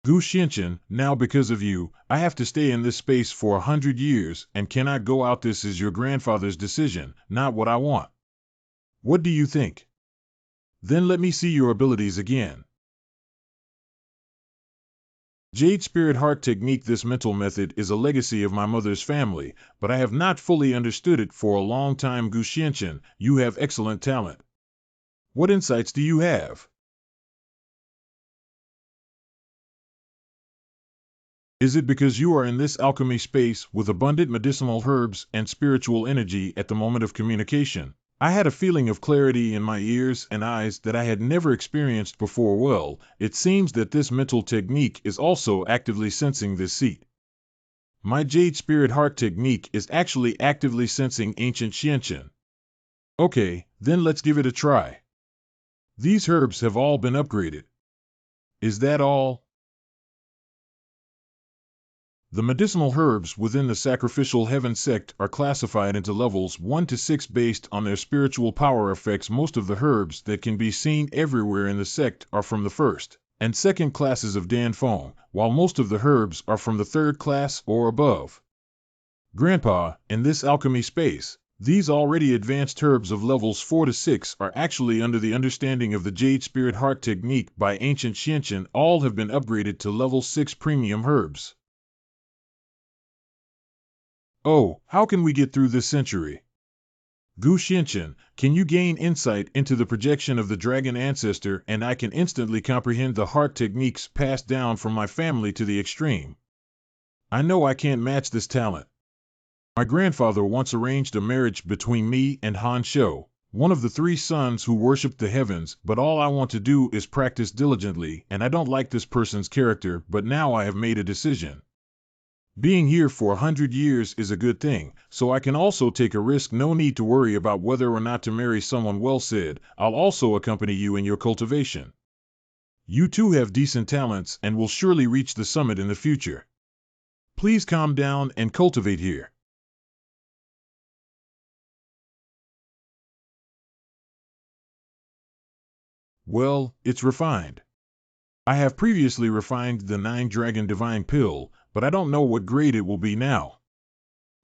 Gu Xianqian, now because of you, I have to stay in this space for 100 years and cannot go out. This is your grandfather's decision, not what I want. What do you think? Then let me see your abilities again. Jade Spirit Heart Technique. This mental method is a legacy of my mother's family, but I have not fully understood it for a long time. Gu Xianqian, you have excellent talent. What insights do you have? Is it because you are in this alchemy space with abundant medicinal herbs and spiritual energy at the moment of communication? I had a feeling of clarity in my ears and eyes that I had never experienced before. Well, it seems that this mental technique is also actively sensing this seat. My Jade Spirit Heart Technique is actually actively sensing ancient Xianqian. Okay, then let's give it a try. These herbs have all been upgraded. Is that all? The medicinal herbs within the Sacrificial Heaven sect are classified into levels 1 to 6 based on their spiritual power effects. Most of the herbs that can be seen everywhere in the sect are from the first and second classes of Danfeng, while most of the herbs are from the third class or above. Grandpa, in this alchemy space, these already advanced herbs of levels 4 to 6 are actually under the understanding of the Jade Spirit Heart Technique by ancient Xianqian. All have been upgraded to level 6 premium herbs. Oh, how can we get through this century? Gu Xianqian, can you gain insight into the projection of the dragon ancestor and I can instantly comprehend the heart techniques passed down from my family to the extreme? I know I can't match this talent. My grandfather once arranged a marriage between me and Han Shou, one of the 3 sons who worshipped the heavens, but all I want to do is practice diligently, and I don't like this person's character, but now I have made a decision. Being here for 100 years is a good thing, so I can also take a risk. No need to worry about whether or not to marry someone. Well said. I'll also accompany you in your cultivation. You too have decent talents and will surely reach the summit in the future. Please calm down and cultivate here. Well, it's refined. I have previously refined the 9-Dragon Divine Pill, but I don't know what grade it will be now.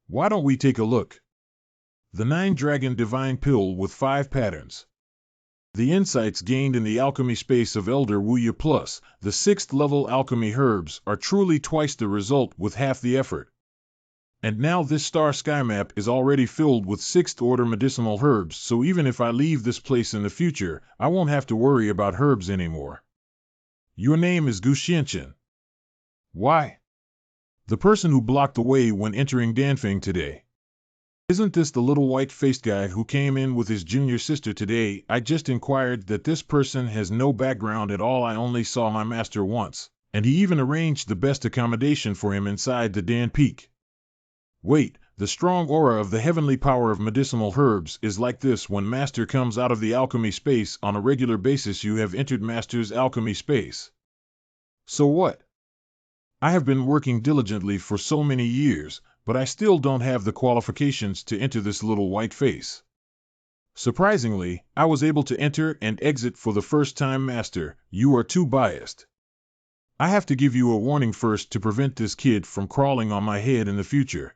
Why don't we take a look? The 9-Dragon Divine Pill with 5 patterns. The insights gained in the alchemy space of Elder Wuya plus the 6th level alchemy herbs are truly twice the result with half the effort. And now this star sky map is already filled with 6th order medicinal herbs, so even if I leave this place in the future, I won't have to worry about herbs anymore. Your name is Gu Xianqian. Why? The person who blocked the way when entering Danfeng today. Isn't this the little white-faced guy who came in with his junior sister today? I just inquired that this person has no background at all. I only saw my master once, and he even arranged the best accommodation for him inside the Dan Peak. Wait, the strong aura of the heavenly power of medicinal herbs is like this when master comes out of the alchemy space on a regular basis. You have entered master's alchemy space. So what? I have been working diligently for so many years, but I still don't have the qualifications to enter this little white face. Surprisingly, I was able to enter and exit for the first time. Master, you are too biased. I have to give you a warning first to prevent this kid from crawling on my head in the future.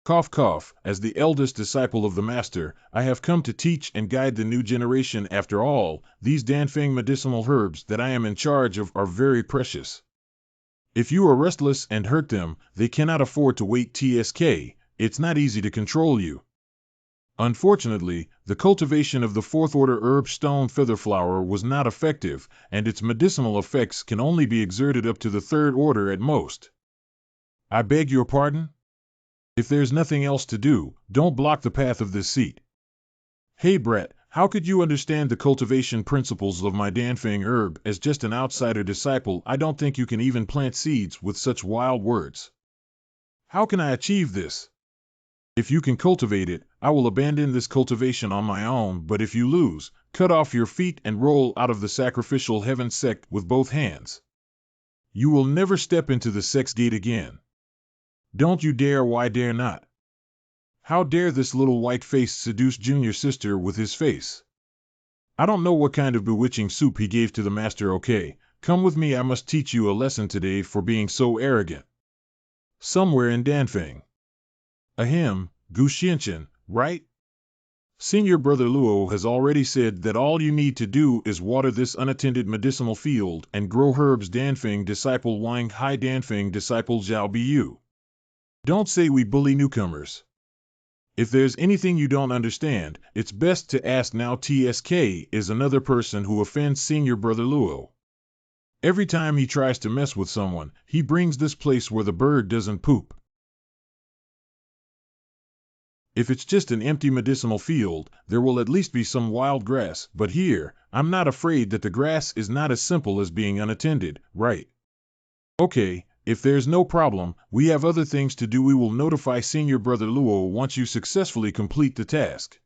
Cough cough, as the eldest disciple of the master, I have come to teach and guide the new generation. After all, these Danfeng medicinal herbs that I am in charge of are very precious. If you are restless and hurt them, they cannot afford to wait. TSK, it's not easy to control you. Unfortunately, the cultivation of the 4th order herb stone featherflower was not effective, and its medicinal effects can only be exerted up to the 3rd order at most. I beg your pardon? If there's nothing else to do, don't block the path of this seat. Hey Brett, how could you understand the cultivation principles of my Danfeng herb as just an outsider disciple? I don't think you can even plant seeds with such wild words. How can I achieve this? If you can cultivate it, I will abandon this cultivation on my own, but if you lose, cut off your feet and roll out of the Sacrificial Heaven sect with both hands. You will never step into the sex gate again. Don't you dare, why dare not? How dare this little white face seduce junior sister with his face? I don't know what kind of bewitching soup he gave to the master. Okay, come with me, I must teach you a lesson today for being so arrogant. Somewhere in Danfeng. Ahem, Gu Xianqian, right? Senior Brother Luo has already said that all you need to do is water this unattended medicinal field and grow herbs. Danfeng disciple Wang Hai, Danfeng disciple Zhao Bu. Don't say we bully newcomers. If there's anything you don't understand, it's best to ask now. TSK is another person who offends Senior Brother Luo. Every time he tries to mess with someone, he brings this place where the bird doesn't poop. If it's just an empty medicinal field, there will at least be some wild grass, but here, I'm not afraid that the grass is not as simple as being unattended, right? Okay, if there's no problem, we have other things to do. We will notify Senior Brother Luo once you successfully complete the task.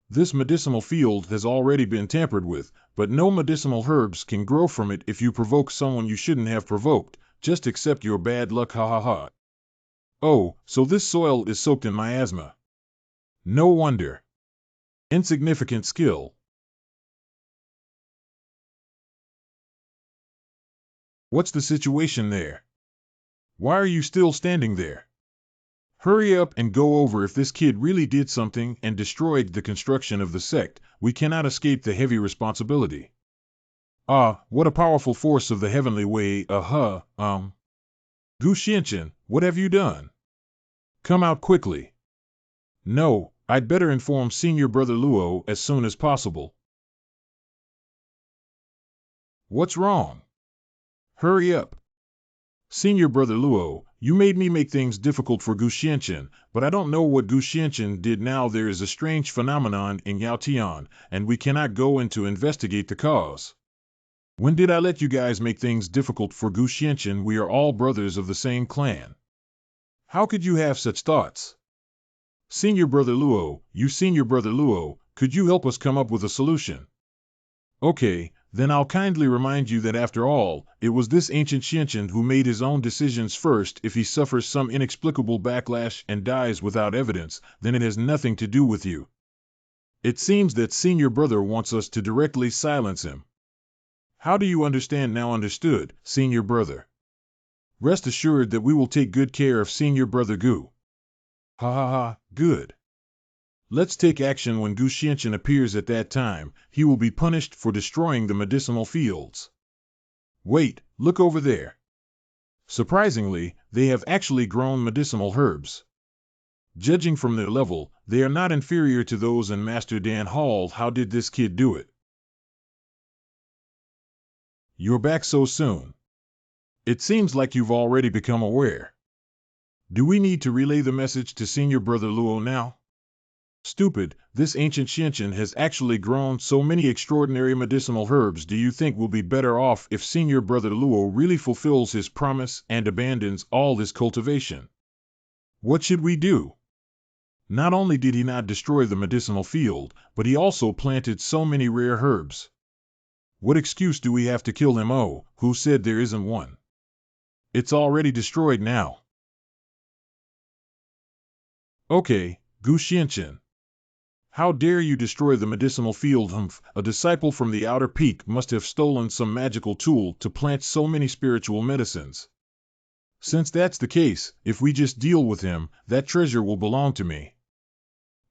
This medicinal field has already been tampered with, but no medicinal herbs can grow from it if you provoke someone you shouldn't have provoked. Just accept your bad luck, ha ha ha. Oh, so this soil is soaked in miasma. No wonder. Insignificant skill. What's the situation there? Why are you still standing there? Hurry up and go over. If this kid really did something and destroyed the construction of the sect, we cannot escape the heavy responsibility. Ah, what a powerful force of the heavenly way. Gu Xianqian, what have you done? Come out quickly. No, I'd better inform Senior Brother Luo as soon as possible. What's wrong? Hurry up. Senior Brother Luo, you made me make things difficult for Gu Xianqian, but I don't know what Gu Xianqian did now. There is a strange phenomenon in Yaotian, and we cannot go in to investigate the cause. When did I let you guys make things difficult for Gu Xianqian? We are all brothers of the same clan. How could you have such thoughts? Senior Brother Luo, Senior Brother Luo, could you help us come up with a solution? Okay, then I'll kindly remind you that after all, it was this ancient Xianqian who made his own decisions first. If he suffers some inexplicable backlash and dies without evidence, then it has nothing to do with you. It seems that Senior Brother wants us to directly silence him. How do you understand now? Understood, Senior Brother. Rest assured that we will take good care of Senior Brother Gu. Ha ha ha, good. Let's take action. When Gu Xianqian appears at that time, he will be punished for destroying the medicinal fields. Wait, look over there. Surprisingly, they have actually grown medicinal herbs. Judging from their level, they are not inferior to those in Master Dan Hall. How did this kid do it? You're back so soon. It seems like you've already become aware. Do we need to relay the message to Senior Brother Luo now? Stupid, this ancient Xianqian has actually grown so many extraordinary medicinal herbs. Do you think we'll be better off if Senior Brother Luo really fulfills his promise and abandons all this cultivation? What should we do? Not only did he not destroy the medicinal field, but he also planted so many rare herbs. What excuse do we have to kill him? Oh, who said there isn't one? It's already destroyed now. Okay, Gu Xianqian. How dare you destroy the medicinal field? Humph, a disciple from the outer peak must have stolen some magical tool to plant so many spiritual medicines. Since that's the case, if we just deal with him, that treasure will belong to me.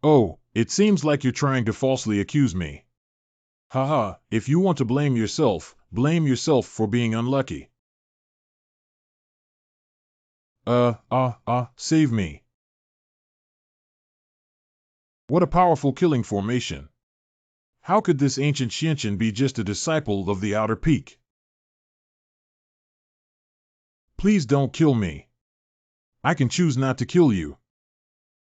Oh, it seems like you're trying to falsely accuse me. Haha, if you want to blame yourself for being unlucky. Save me. What a powerful killing formation. How could this ancient Xianqian be just a disciple of the outer peak? Please don't kill me. I can choose not to kill you.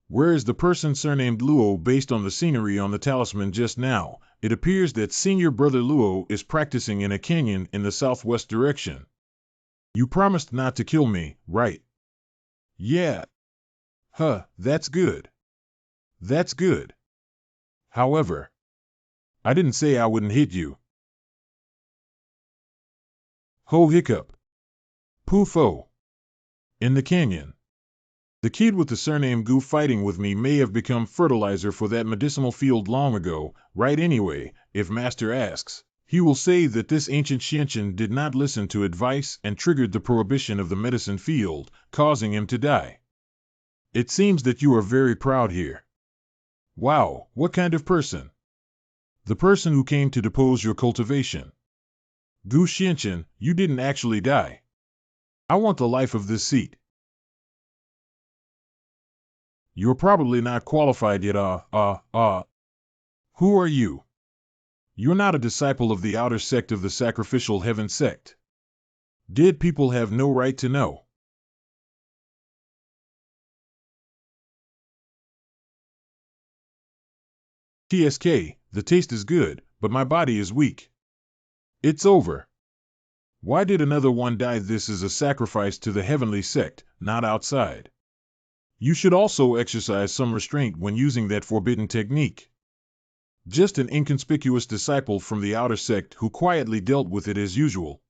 Where is the person surnamed Luo? Based on the scenery on the talisman just now, it appears that Senior Brother Luo is practicing in a canyon in the southwest direction. You promised not to kill me, right? Yeah. Huh, that's good. That's good. However, I didn't say I wouldn't hit you. Ho hiccup. Pufo. In the canyon. The kid with the surname Gu fighting with me may have become fertilizer for that medicinal field long ago, right? Anyway, if Master asks, he will say that this ancient Xianqian did not listen to advice and triggered the prohibition of the medicine field, causing him to die. It seems that you are very proud here. Wow, what kind of person? The person who came to depose your cultivation. Gu Xianqian, you didn't actually die. I want the life of this seat. You're probably not qualified yet. Who are you? You're not a disciple of the outer sect of the sacrificial heaven sect. Dead people have no right to know. TSK, the taste is good, but my body is weak. It's over. Why did another one die? This is a sacrifice to the heavenly sect, not outside. You should also exercise some restraint when using that forbidden technique. Just an inconspicuous disciple from the outer sect who quietly dealt with it as usual.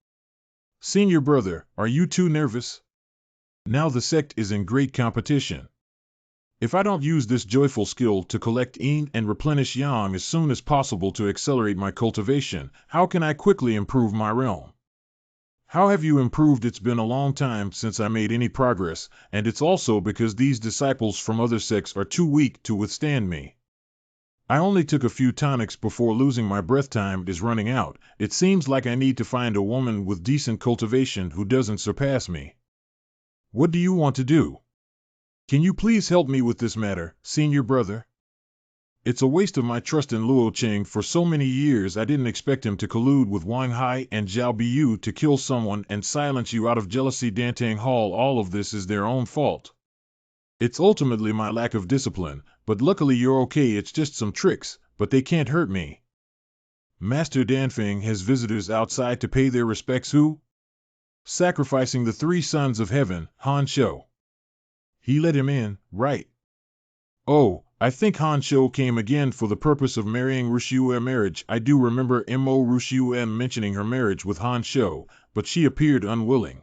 Senior brother, are you too nervous? Now the sect is in great competition. If I don't use this joyful skill to collect yin and replenish yang as soon as possible to accelerate my cultivation, how can I quickly improve my realm? How have you improved? It's been a long time since I made any progress, and it's also because these disciples from other sects are too weak to withstand me. I only took a few tonics before losing my breath. Time is running out. It seems like I need to find a woman with decent cultivation who doesn't surpass me. What do you want to do? Can you please help me with this matter, senior brother? It's a waste of my trust in Luo Qing for so many years. I didn't expect him to collude with Wang Hai and Zhao Biyu to kill someone and silence you out of jealousy. Dantang Hall, all of this is their own fault. It's ultimately my lack of discipline, but luckily you're okay. It's just some tricks, but they can't hurt me. Master Danfeng has visitors outside to pay their respects. Who? Sacrificing the three sons of heaven, Han Shou. He let him in, right? Oh, I think Han Shou came again for the purpose of marrying Rushue. Marriage. I do remember Mo Rushue mentioning her marriage with Han Shou, but she appeared unwilling.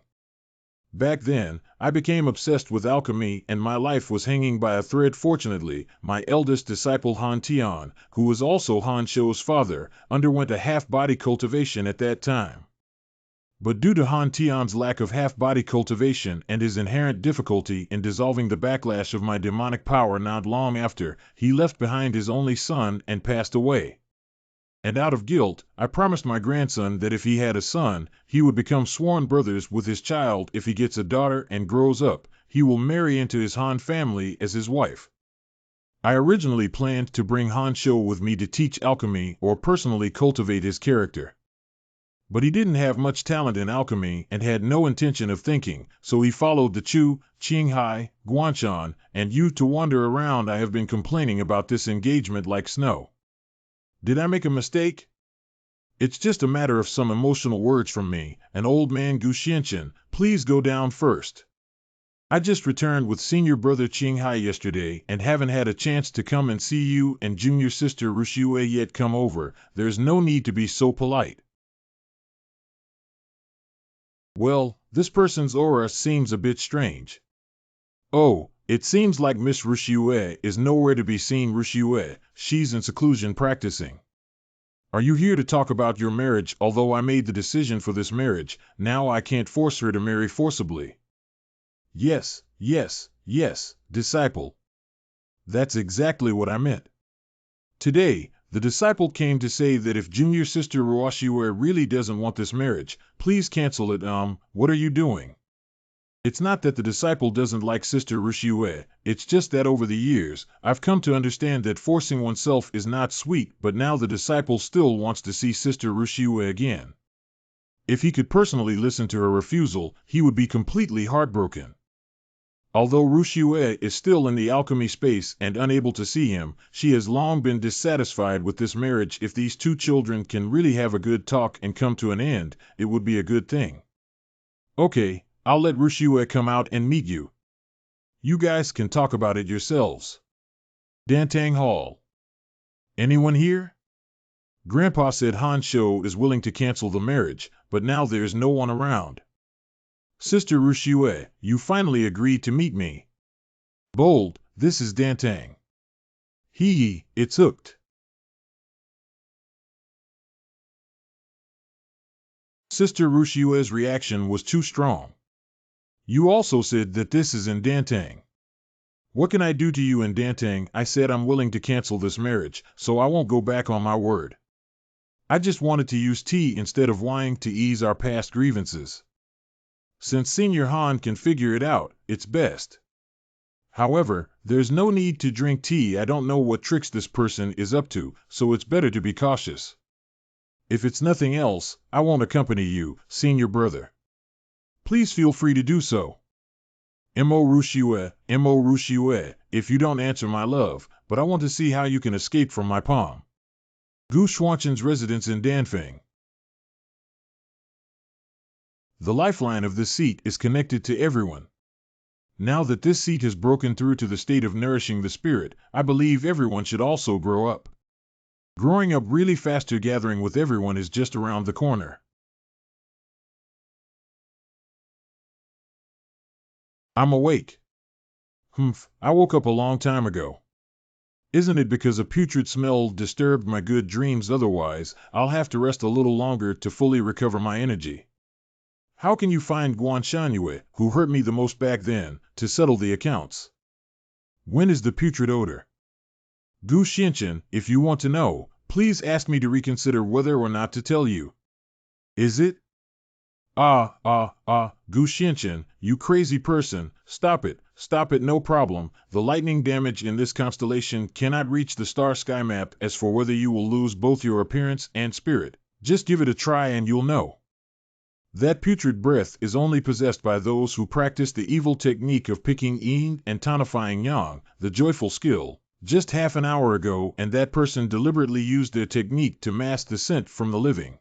Back then, I became obsessed with alchemy and my life was hanging by a thread. Fortunately, my eldest disciple Han Tian, who was also Han Shou's father, underwent a half-body cultivation at that time. But due to Han Tian's lack of half-body cultivation and his inherent difficulty in dissolving the backlash of my demonic power, not long after, he left behind his only son and passed away. And out of guilt, I promised my grandson that if he had a son, he would become sworn brothers with his child. If he gets a daughter and grows up, he will marry into his Han family as his wife. I originally planned to bring Han Shou with me to teach alchemy or personally cultivate his character. But he didn't have much talent in alchemy and had no intention of thinking, so he followed the Chu, Qinghai, Guanshan, and Yu to wander around. I have been complaining about this engagement like snow. Did I make a mistake? It's just a matter of some emotional words from me. An old man. Gu Xianqian, please go down first. I just returned with senior brother Qinghai yesterday and haven't had a chance to come and see you and junior sister Rushue yet. Come over. There's no need to be so polite. Well, this person's aura seems a bit strange. Oh, it seems like Miss Rushue is nowhere to be seen. Rushue, she's in seclusion practicing. Are you here to talk about your marriage? Although I made the decision for this marriage, now I can't force her to marry forcibly. Yes, disciple. That's exactly what I meant. Today, the disciple came to say that if junior sister Ruashue really doesn't want this marriage, please cancel it. What are you doing? It's not that the disciple doesn't like sister Rushue, it's just that over the years, I've come to understand that forcing oneself is not sweet, but now the disciple still wants to see sister Rushue again. If he could personally listen to her refusal, he would be completely heartbroken. Although Rushue is still in the alchemy space and unable to see him, she has long been dissatisfied with this marriage. If these two children can really have a good talk and come to an end, it would be a good thing. Okay, I'll let Rushue come out and meet you. You guys can talk about it yourselves. Dantang Hall. Anyone here? Grandpa said Han Shou is willing to cancel the marriage, but now there's no one around. Sister Rushue, you finally agreed to meet me. Bold, this is Dantang. Hee, it's hooked. Sister Rushue's reaction was too strong. You also said that this is in Dantang. What can I do to you in Dantang? I said I'm willing to cancel this marriage, so I won't go back on my word. I just wanted to use tea instead of wine to ease our past grievances. Since Senior Han can figure it out, it's best. However, there's no need to drink tea. I don't know what tricks this person is up to, so it's better to be cautious. If it's nothing else, I won't accompany you, Senior Brother. Please feel free to do so. Mo Rushue, if you don't answer my love, but I want to see how you can escape from my palm. Gu Xuanchen's residence in Danfeng. The lifeline of this seat is connected to everyone. Now that this seat has broken through to the state of nourishing the spirit, I believe everyone should also grow up. Growing up really faster, gathering with everyone is just around the corner. I'm awake. I woke up a long time ago. Isn't it because a putrid smell disturbed my good dreams? Otherwise, I'll have to rest a little longer to fully recover my energy. How can you find Guan Shangyue, who hurt me the most back then, to settle the accounts? When is the putrid odor? Gu Xianchen, if you want to know, please ask me to reconsider whether or not to tell you. Is it? Gu Xianchen, you crazy person, stop it, no problem. The lightning damage in this constellation cannot reach the star sky map. As for whether you will lose both your appearance and spirit, just give it a try and you'll know. That putrid breath is only possessed by those who practice the evil technique of picking yin and tonifying yang, the joyful skill, just half an hour ago, and that person deliberately used their technique to mask the scent from the living.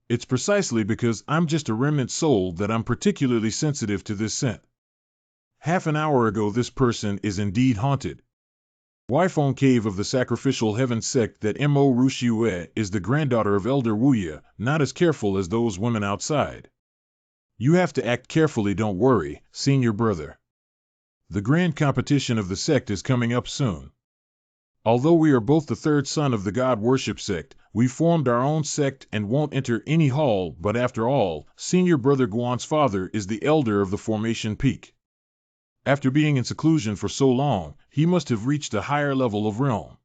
It's precisely because I'm just a remnant soul that I'm particularly sensitive to this scent. Half an hour ago this person is indeed haunted. Wifong Cave of the Sacrificial Heaven sect. That Mo Rushue is the granddaughter of Elder Wuya, not as careful as those women outside. You have to act carefully, don't worry, Senior Brother. The grand competition of the sect is coming up soon. Although we are both the third son of the God Worship sect, we formed our own sect and won't enter any hall, but after all, Senior Brother Guan's father is the elder of the Formation Peak. After being in seclusion for so long, he must have reached a higher level of realm.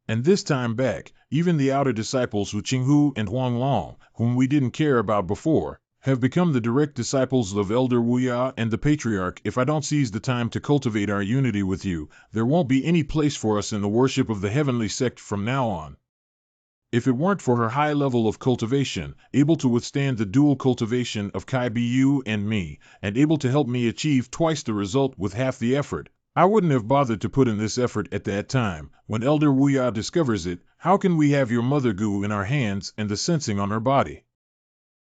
And this time back, even the outer disciples Wu Qinghu and Huang Long, whom we didn't care about before, have become the direct disciples of Elder Wuya and the Patriarch. If I don't seize the time to cultivate our unity with you, there won't be any place for us in the worship of the heavenly sect from now on. If it weren't for her high level of cultivation, able to withstand the dual cultivation of Kai Bu and me, and able to help me achieve twice the result with half the effort, I wouldn't have bothered to put in this effort at that time. When Elder Wuya discovers it, how can we have your mother Gu in our hands and the sensing on her body?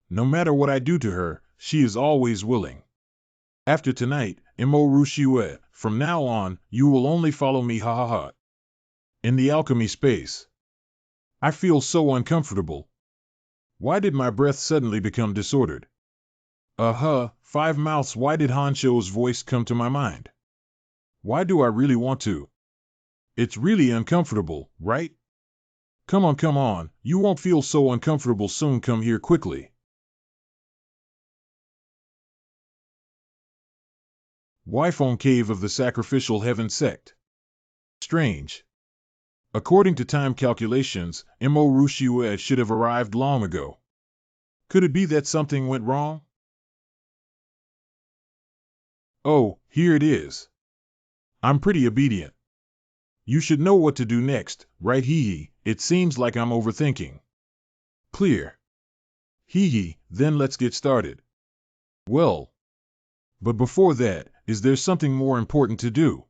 No matter what I do to her, she is always willing. After tonight, Mo Rushue, from now on, you will only follow me, ha ha ha. In the alchemy space. I feel so uncomfortable. Why did my breath suddenly become disordered? Five mouths. Why did Hanshou's voice come to my mind? Why do I really want to? It's really uncomfortable, right? Come on, you won't feel so uncomfortable soon. Come here quickly. Wifong Cave of the Sacrificial Heaven sect. Strange. According to time calculations, Mo Rushue should have arrived long ago. Could it be that something went wrong? Oh, here it is. I'm pretty obedient. You should know what to do next, right? Hee. It seems like I'm overthinking. Clear. Hee, then let's get started. Well. But before that, is there something more important to do?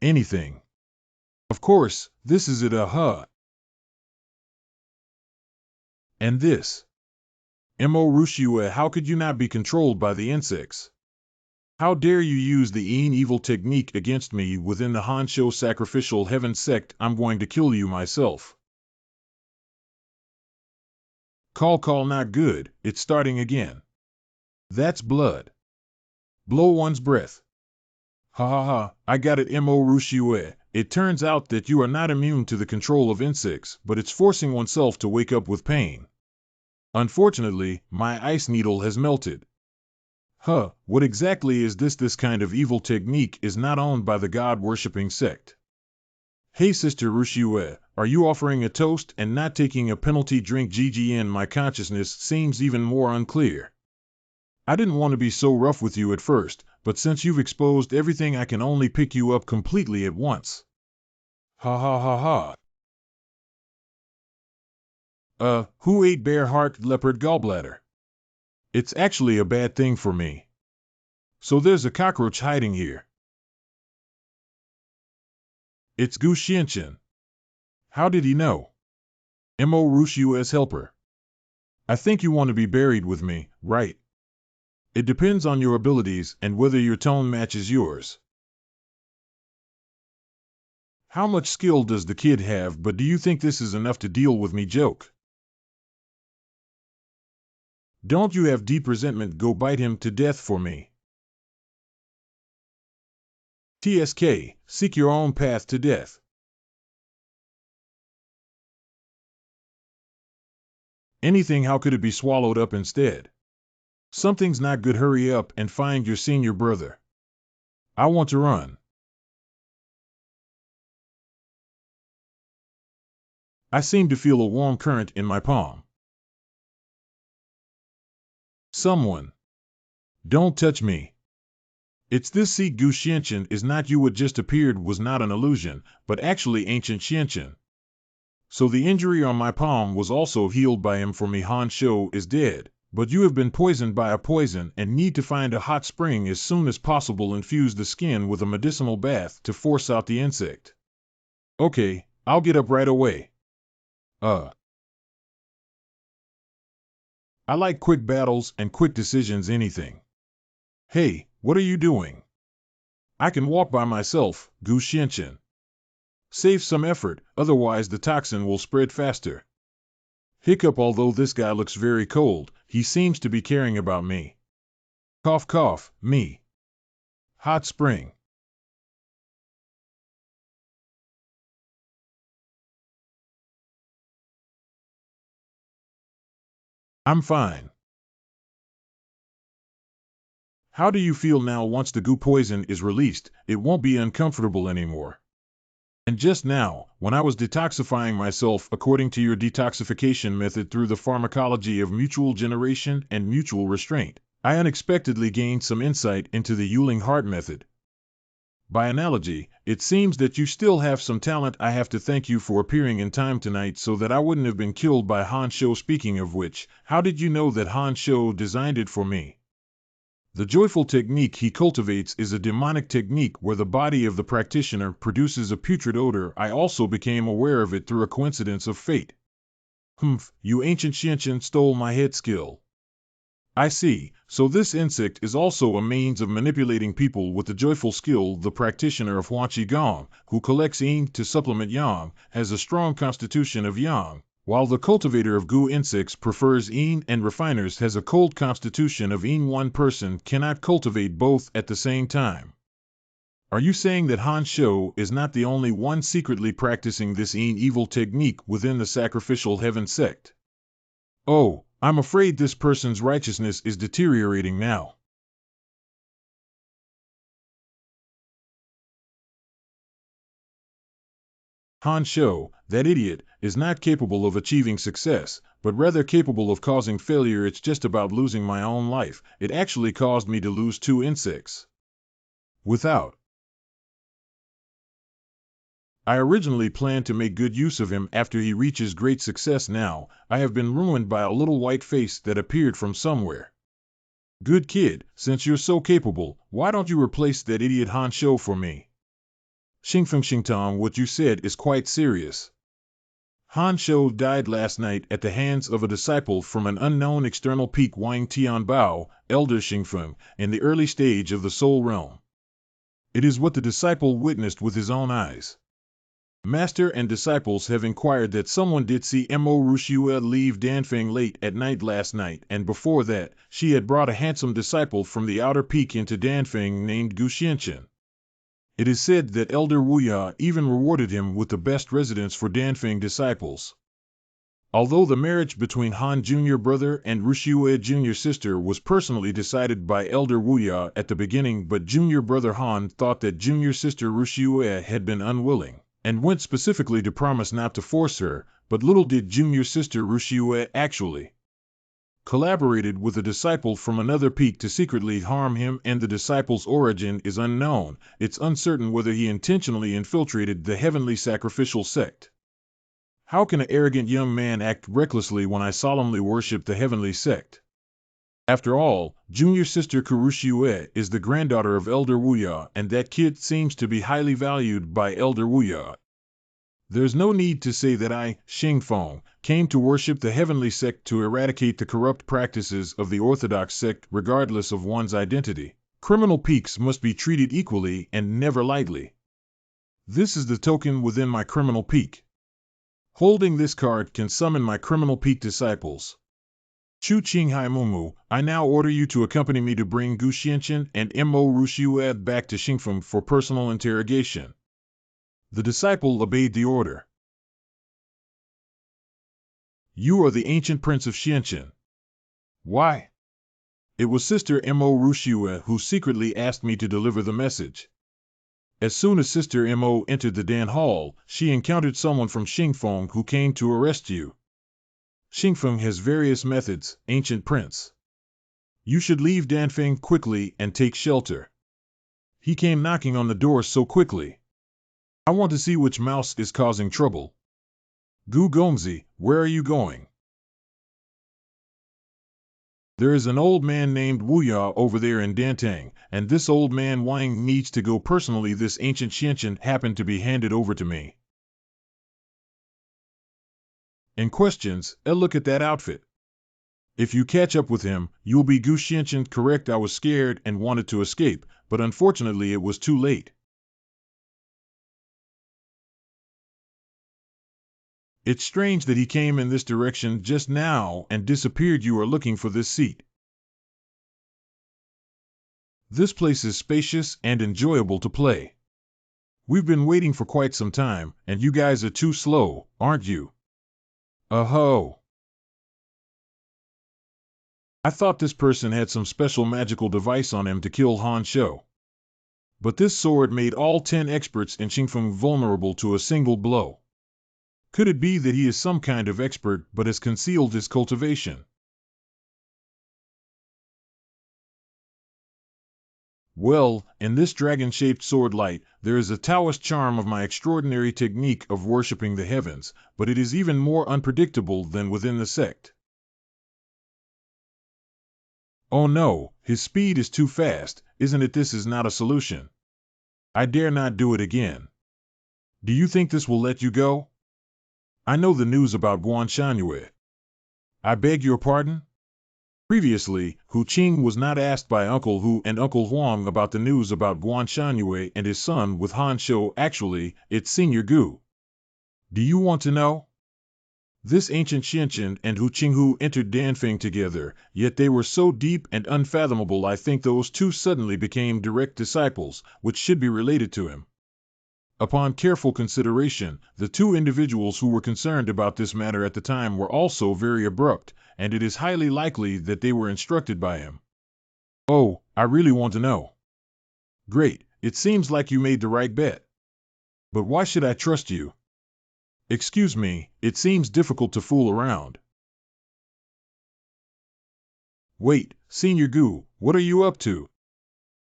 Anything. Of course, this is it. And this. Mo Rushue, how could you not be controlled by the insects? How dare you use the evil technique against me within the Hanshou Sacrificial Heaven sect? I'm going to kill you myself. Call not good, it's starting again. That's blood. Blow one's breath. Ha ha ha, I got it mo rushiue. It turns out that you are not immune to the control of insects, but it's forcing oneself to wake up with pain. Unfortunately, my ice needle has melted. Huh, what exactly is this? This kind of evil technique is not owned by the god-worshipping sect. Hey Sister Rushiue, are you offering a toast and not taking a penalty drink? GGN, my consciousness seems even more unclear. I didn't want to be so rough with you at first, but since you've exposed everything I can only pick you up completely at once. Ha ha ha ha. Who ate bear heart leopard gallbladder? It's actually a bad thing for me. So there's a cockroach hiding here. It's Gu Xianqian. How did he know? Mo Rushiue's helper. I think you want to be buried with me, right? It depends on your abilities and whether your tone matches yours. How much skill does the kid have? But do you think this is enough to deal with me? Joke. Don't you have deep resentment? Go bite him to death for me. TSK, seek your own path to death. Anything, how could it be swallowed up instead? Something's not good. Hurry up and find your senior brother. I want to run. I seem to feel a warm current in my palm. Someone. Don't touch me. It's this. See, Gu Xianqian is not you. What just appeared was not an illusion, but actually ancient Xianqian. So the injury on my palm was also healed by him for me. Han Shou is dead, but you have been poisoned by a poison and need to find a hot spring as soon as possible. Infuse the skin with a medicinal bath to force out the insect. Okay, I'll get up right away. I like quick battles and quick decisions. Anything. Hey, what are you doing? I can walk by myself, Gu Xianqian. Save some effort, otherwise the toxin will spread faster. Hiccup. Although this guy looks very cold, he seems to be caring about me. Cough cough, me. Hot spring. I'm fine. How do you feel now? Once the goo poison is released, it won't be uncomfortable anymore. And just now, when I was detoxifying myself according to your detoxification method through the pharmacology of mutual generation and mutual restraint, I unexpectedly gained some insight into the Yuling heart method. By analogy, it seems that you still have some talent. I have to thank you for appearing in time tonight so that I wouldn't have been killed by Han Shou. Speaking of which, how did you know that Han Shou designed it for me? The joyful technique he cultivates is a demonic technique where the body of the practitioner produces a putrid odor. I also became aware of it through a coincidence of fate. Humph, you ancient Xianqian stole my head skill. I see, so this insect is also a means of manipulating people with the joyful skill. The practitioner of Huan Qigong, who collects yin to supplement yang, has a strong constitution of yang, while the cultivator of gu insects prefers yin and refiners has a cold constitution of yin. One person cannot cultivate both at the same time. Are you saying that Han Shou is not the only one secretly practicing this yin evil technique within the sacrificial heaven sect? Oh, I'm afraid this person's righteousness is deteriorating now. Han Shou, that idiot, is not capable of achieving success, but rather capable of causing failure. It's just about losing my own life. It actually caused me to lose 2 insects. Without. I originally planned to make good use of him after he reaches great success. Now, I have been ruined by a little white face that appeared from somewhere. Good kid, since you're so capable, why don't you replace that idiot Han Shou for me? Xingfeng Xingtong, what you said is quite serious. Han Shou died last night at the hands of a disciple from an unknown external peak. Wang Tianbao, Elder Xingfeng, in the early stage of the soul realm. It is what the disciple witnessed with his own eyes. Master and disciples have inquired that someone did see Mo Rushua leave Danfeng late at night last night, and before that, she had brought a handsome disciple from the outer peak into Danfeng named Gu Xianchen. It is said that Elder Wuya even rewarded him with the best residence for Danfeng disciples. Although the marriage between Han Jr. brother and Rushua Jr. sister was personally decided by Elder Wuya at the beginning, but Jr. brother Han thought that Jr. sister Rushua had been unwilling, and went specifically to promise not to force her, but little did Jr. sister Rushua actually collaborated with a disciple from another peak to secretly harm him, and the disciple's origin is unknown. It's uncertain whether he intentionally infiltrated the heavenly sacrificial sect. How can an arrogant young man act recklessly when I solemnly worship the heavenly sect? After all, Junior Sister Kurushue is the granddaughter of Elder Wuya, and that kid seems to be highly valued by Elder Wuya. There's no need to say that I, Xingfeng, came to worship the heavenly sect to eradicate the corrupt practices of the orthodox sect regardless of one's identity. Criminal peaks must be treated equally and never lightly. This is the token within my criminal peak. Holding this card can summon my criminal peak disciples. Chu Qinghai Mumu, I now order you to accompany me to bring Gu Xianchen and Mo Rushue back to Xingfeng for personal interrogation. The disciple obeyed the order. You are the ancient prince of Xianchen. Why? It was Sister Mo Rushue who secretly asked me to deliver the message. As soon as Sister Mo entered the Dan Hall, she encountered someone from Xingfeng who came to arrest you. Xingfeng has various methods, ancient prince. You should leave Danfeng quickly and take shelter. He came knocking on the door so quickly. I want to see which mouse is causing trouble. Gu Gongzi, where are you going? There is an old man named Wuya over there in Dantang, and this old man Wang needs to go personally. This ancient Xianchen happened to be handed over to me. And questions, look at that outfit. If you catch up with him, you'll be Gu Xianchen. Correct, I was scared and wanted to escape, but unfortunately it was too late. It's strange that he came in this direction just now and disappeared. You are looking for this seat. This place is spacious and enjoyable to play. We've been waiting for quite some time, and you guys are too slow, aren't you? Oh. I thought this person had some special magical device on him to kill Han Shou. But this sword made all 10 experts in Xingfeng vulnerable to a single blow. Could it be that he is some kind of expert but has concealed his cultivation? Well, in this dragon-shaped sword light, there is a Taoist charm of my extraordinary technique of worshipping the heavens, but it is even more unpredictable than within the sect. Oh no, his speed is too fast, isn't it? This is not a solution. I dare not do it again. Do you think this will let you go? I know the news about Guan Shangyue. I beg your pardon? Previously, Hu Qing was not asked by Uncle Hu and Uncle Huang about the news about Guan Shangyue and his son with Han Shou. Actually, it's Senior Gu. Do you want to know? This ancient Xianchen and Hu Qinghu entered Danfeng together, yet they were so deep and unfathomable. I think those two suddenly became direct disciples, which should be related to him. Upon careful consideration, the two individuals who were concerned about this matter at the time were also very abrupt, and it is highly likely that they were instructed by him. Oh, I really want to know. Great, it seems like you made the right bet. But why should I trust you? Excuse me, it seems difficult to fool around. Wait, Senior Gu, what are you up to?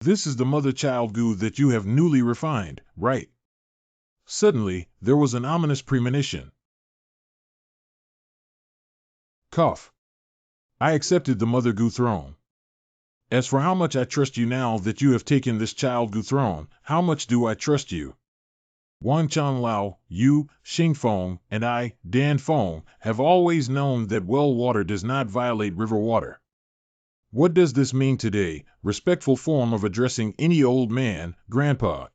This is the mother-child Gu that you have newly refined, right? Suddenly, there was an ominous premonition. Cough. I accepted the Mother Gu throne. As for how much I trust you now that you have taken this child Gu throne, how much do I trust you? Wang Changlao, you, Xingfeng, and I, Dan Feng, have always known that well water does not violate river water. What does this mean today? Respectful form of addressing any old man, Grandpa.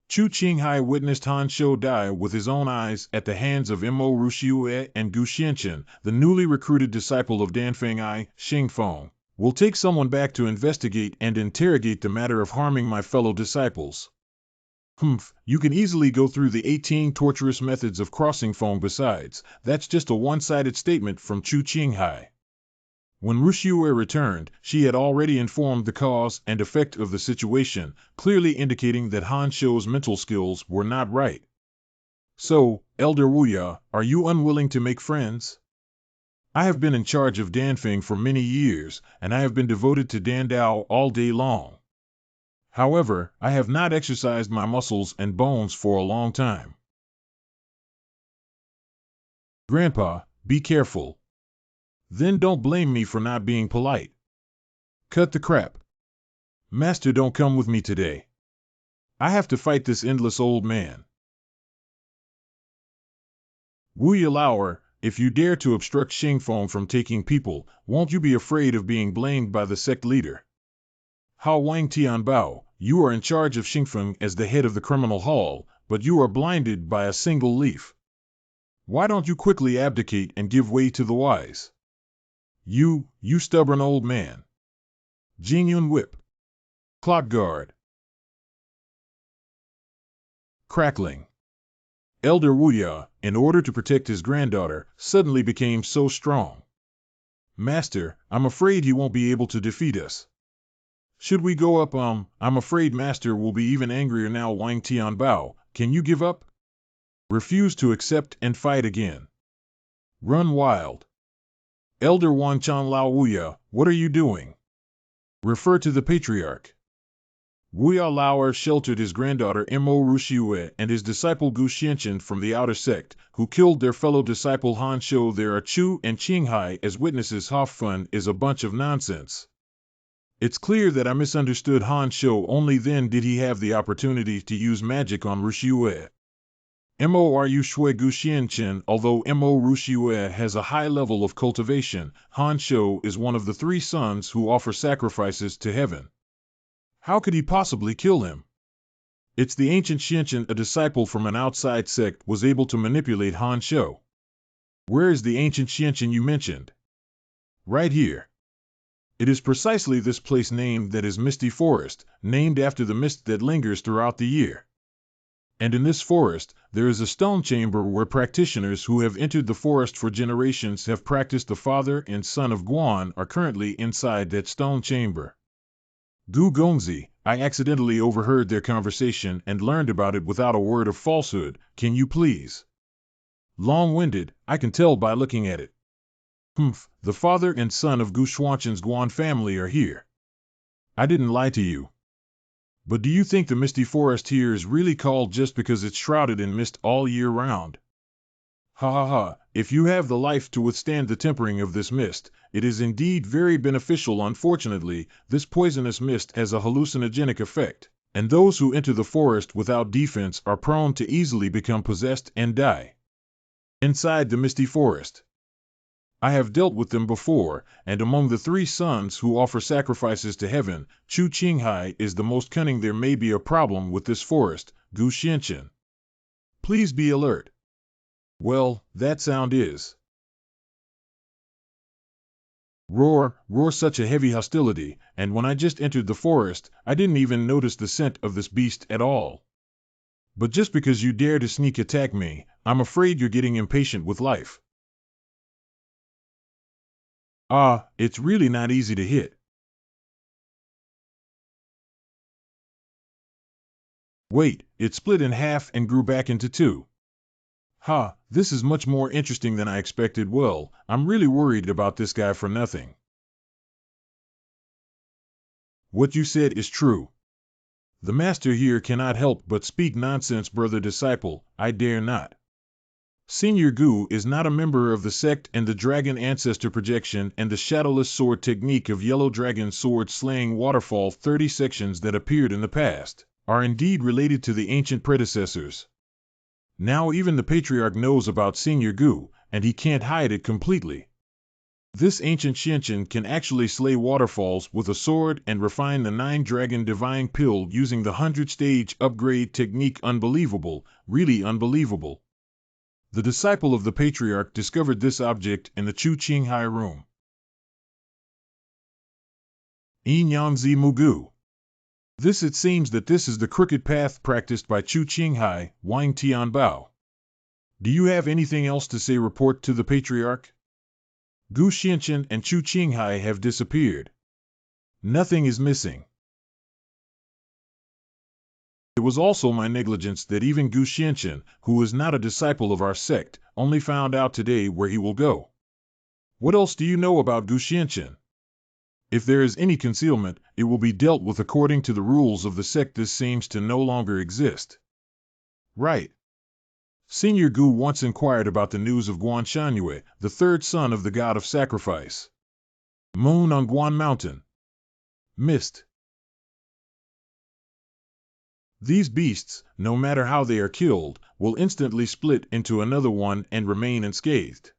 Chu Qinghai witnessed Han Shou die with his own eyes at the hands of Mo Ruxiue and Gu Xianchen, the newly recruited disciple of Danfeng I, Xingfeng. Will take someone back to investigate and interrogate the matter of harming my fellow disciples. You can easily go through the 18 torturous methods of crossing Feng besides. That's just a one-sided statement from Chu Qinghai. When Ruxiue returned, she had already informed the cause and effect of the situation, clearly indicating that Han Shou's mental skills were not right. So, Elder Wuya, are you unwilling to make friends? I have been in charge of Danfeng for many years, and I have been devoted to Dan Dao all day long. However, I have not exercised my muscles and bones for a long time. Grandpa, be careful. Then don't blame me for not being polite. Cut the crap. Master, don't come with me today. I have to fight this endless old man. Wu Yalauer, if you dare to obstruct Xingfeng from taking people, won't you be afraid of being blamed by the sect leader? Hao Wang Tianbao, you are in charge of Xingfeng as the head of the criminal hall, but you are blinded by a single leaf. Why don't you quickly abdicate and give way to the wise? You stubborn old man. Jingyun Whip. Clock guard. Crackling. Elder Wuya, in order to protect his granddaughter, suddenly became so strong. Master, I'm afraid he won't be able to defeat us. Should we go up? I'm afraid Master will be even angrier now. Wang Tianbao, can you give up? Refuse to accept and fight again. Run wild. Elder Wanchan Lao Wuya, what are you doing? Refer to the patriarch. Wuya Lauer sheltered his granddaughter Mo Ruxiue and his disciple Gu Xianchen from the outer sect, who killed their fellow disciple Han Shou. There are Chu and Qinghai as witnesses. Hoffun is a bunch of nonsense. It's clear that I misunderstood Han Shou. Only then did he have the opportunity to use magic on Ruxiue. Mo Shui Gu Xianchen. Although Mo Ruxiue has a high level of cultivation, Han Shou is one of the 3 sons who offer sacrifices to heaven. How could he possibly kill him? It's the ancient Xianchen, a disciple from an outside sect, was able to manipulate Han Shou. Where is the ancient Xianchen you mentioned? Right here. It is precisely this place named that is Misty Forest, named after the mist that lingers throughout the year. And in this forest, there is a stone chamber where practitioners who have entered the forest for generations have practiced. The father and son of Guan are currently inside that stone chamber. Gu Gongzi, I accidentally overheard their conversation and learned about it without a word of falsehood. Can you please? Long-winded, I can tell by looking at it. The father and son of Gu Xuanchen's Guan family are here. I didn't lie to you. But do you think the misty forest here is really called just because it's shrouded in mist all year round? Ha ha ha, if you have the life to withstand the tempering of this mist, it is indeed very beneficial. Unfortunately, this poisonous mist has a hallucinogenic effect, and those who enter the forest without defense are prone to easily become possessed and die. Inside the misty forest. I have dealt with them before, and among the 3 sons who offer sacrifices to heaven, Chu Qinghai is the most cunning. There may be a problem with this forest, Gu Xianchen. Please be alert. Well, that sound is. Roar, such a heavy hostility, and when I just entered the forest, I didn't even notice the scent of this beast at all. But just because you dare to sneak attack me, I'm afraid you're getting impatient with life. It's really not easy to hit. Wait, it split in half and grew back into 2. This is much more interesting than I expected. Well, I'm really worried about this guy for nothing. What you said is true. The master here cannot help but speak nonsense, brother disciple. I dare not. Senior Gu is not a member of the sect, and the dragon ancestor projection and the shadowless sword technique of yellow dragon sword slaying waterfall 30 sections that appeared in the past are indeed related to the ancient predecessors. Now even the patriarch knows about Senior Gu, and he can't hide it completely. This ancient Xianqin can actually slay waterfalls with a sword and refine the 9-dragon divine pill using the 100-stage upgrade technique. Unbelievable, really unbelievable. The disciple of the patriarch discovered this object in the Chu Qinghai room. Yin Yangzi Mugu. This it seems that this is the crooked path practiced by Chu Qinghai, Wang Tianbao. Do you have anything else to say? Report to the patriarch. Gu Xianqin and Chu Qinghai have disappeared. Nothing is missing. It was also my negligence that even Gu Xianqin, who is not a disciple of our sect, only found out today where he will go. What else do you know about Gu Xianqin? If there is any concealment, it will be dealt with according to the rules of the sect. This seems to no longer exist. Right. Senior Gu once inquired about the news of Guan Shanyue, the third son of the god of sacrifice. Moon on Guan Mountain. Mist. These beasts, no matter how they are killed, will instantly split into another one and remain unscathed.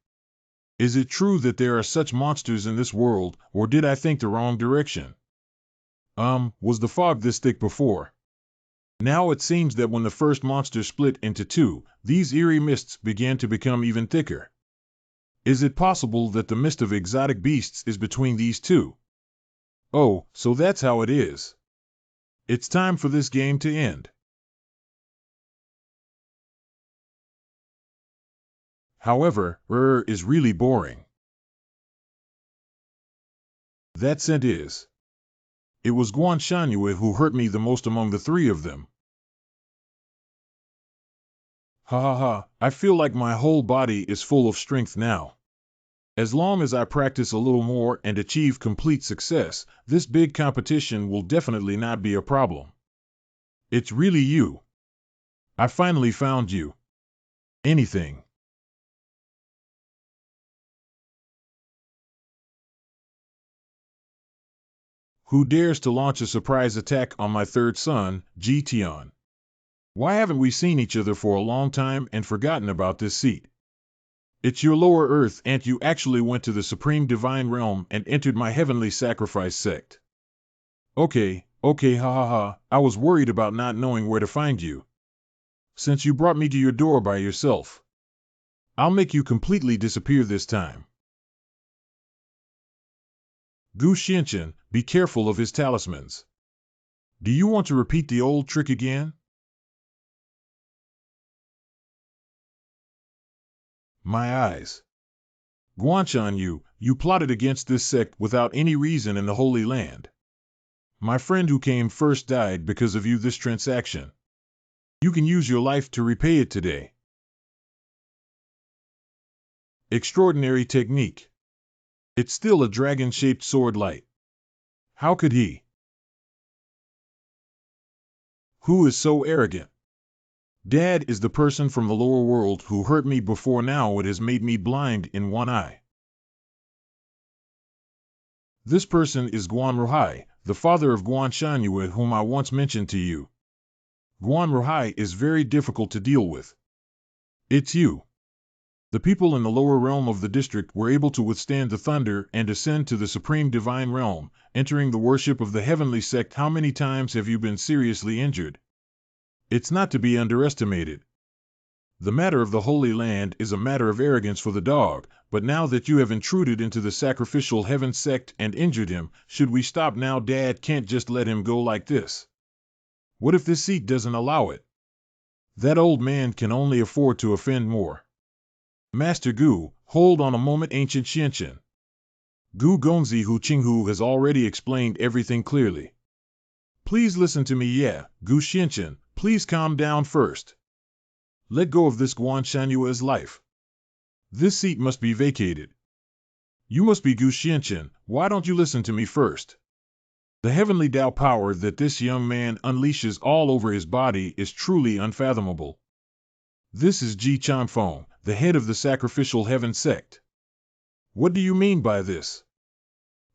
Is it true that there are such monsters in this world, or did I think the wrong direction? Was the fog this thick before? Now it seems that when the first monster split into two, these eerie mists began to become even thicker. Is it possible that the mist of exotic beasts is between these two? Oh, so that's how it is. It's time for this game to end. However, is really boring. That scent is. It was Guan Shanyue who hurt me the most among the three of them. Ha ha ha, I feel like my whole body is full of strength now. As long as I practice a little more and achieve complete success, this big competition will definitely not be a problem. It's really you. I finally found you. Anything. Who dares to launch a surprise attack on my third son, Ji Tian? Why haven't we seen each other for a long time and forgotten about this seat? It's your lower earth, and you actually went to the supreme divine realm and entered my heavenly sacrifice sect. Okay, ha ha ha, I was worried about not knowing where to find you. Since you brought me to your door by yourself, I'll make you completely disappear this time. Gu Xianqin, be careful of his talismans. Do you want to repeat the old trick again? My eyes. Guanshan, you plotted against this sect without any reason in the Holy Land. My friend who came first died because of you. This transaction. You can use your life to repay it today. Extraordinary technique. It's still a dragon-shaped sword light. How could he? Who is so arrogant? Dad is the person from the lower world who hurt me before. Now it has made me blind in one eye. This person is Guan Ruhai, the father of Guan Shanyue, whom I once mentioned to you. Guan Ruhai is very difficult to deal with. It's you. The people in the lower realm of the district were able to withstand the thunder and ascend to the supreme divine realm, entering the worship of the heavenly sect. How many times have you been seriously injured? It's not to be underestimated. The matter of the Holy Land is a matter of arrogance for the dog, but now that you have intruded into the sacrificial heaven sect and injured him, should we stop now? Dad can't just let him go like this. What if this seat doesn't allow it? That old man can only afford to offend more. Master Gu, hold on a moment. Ancient Xianqin. Gu Gongzi Hu Qinghu has already explained everything clearly. Please listen to me. Yeah, Gu Xianqin, please calm down first. Let go of this Guan Shanyue's life. This seat must be vacated. You must be Gu Xianqin. Why don't you listen to me first? The heavenly Tao power that this young man unleashes all over his body is truly unfathomable. This is Ji Chanfeng, the head of the sacrificial heaven sect. What do you mean by this?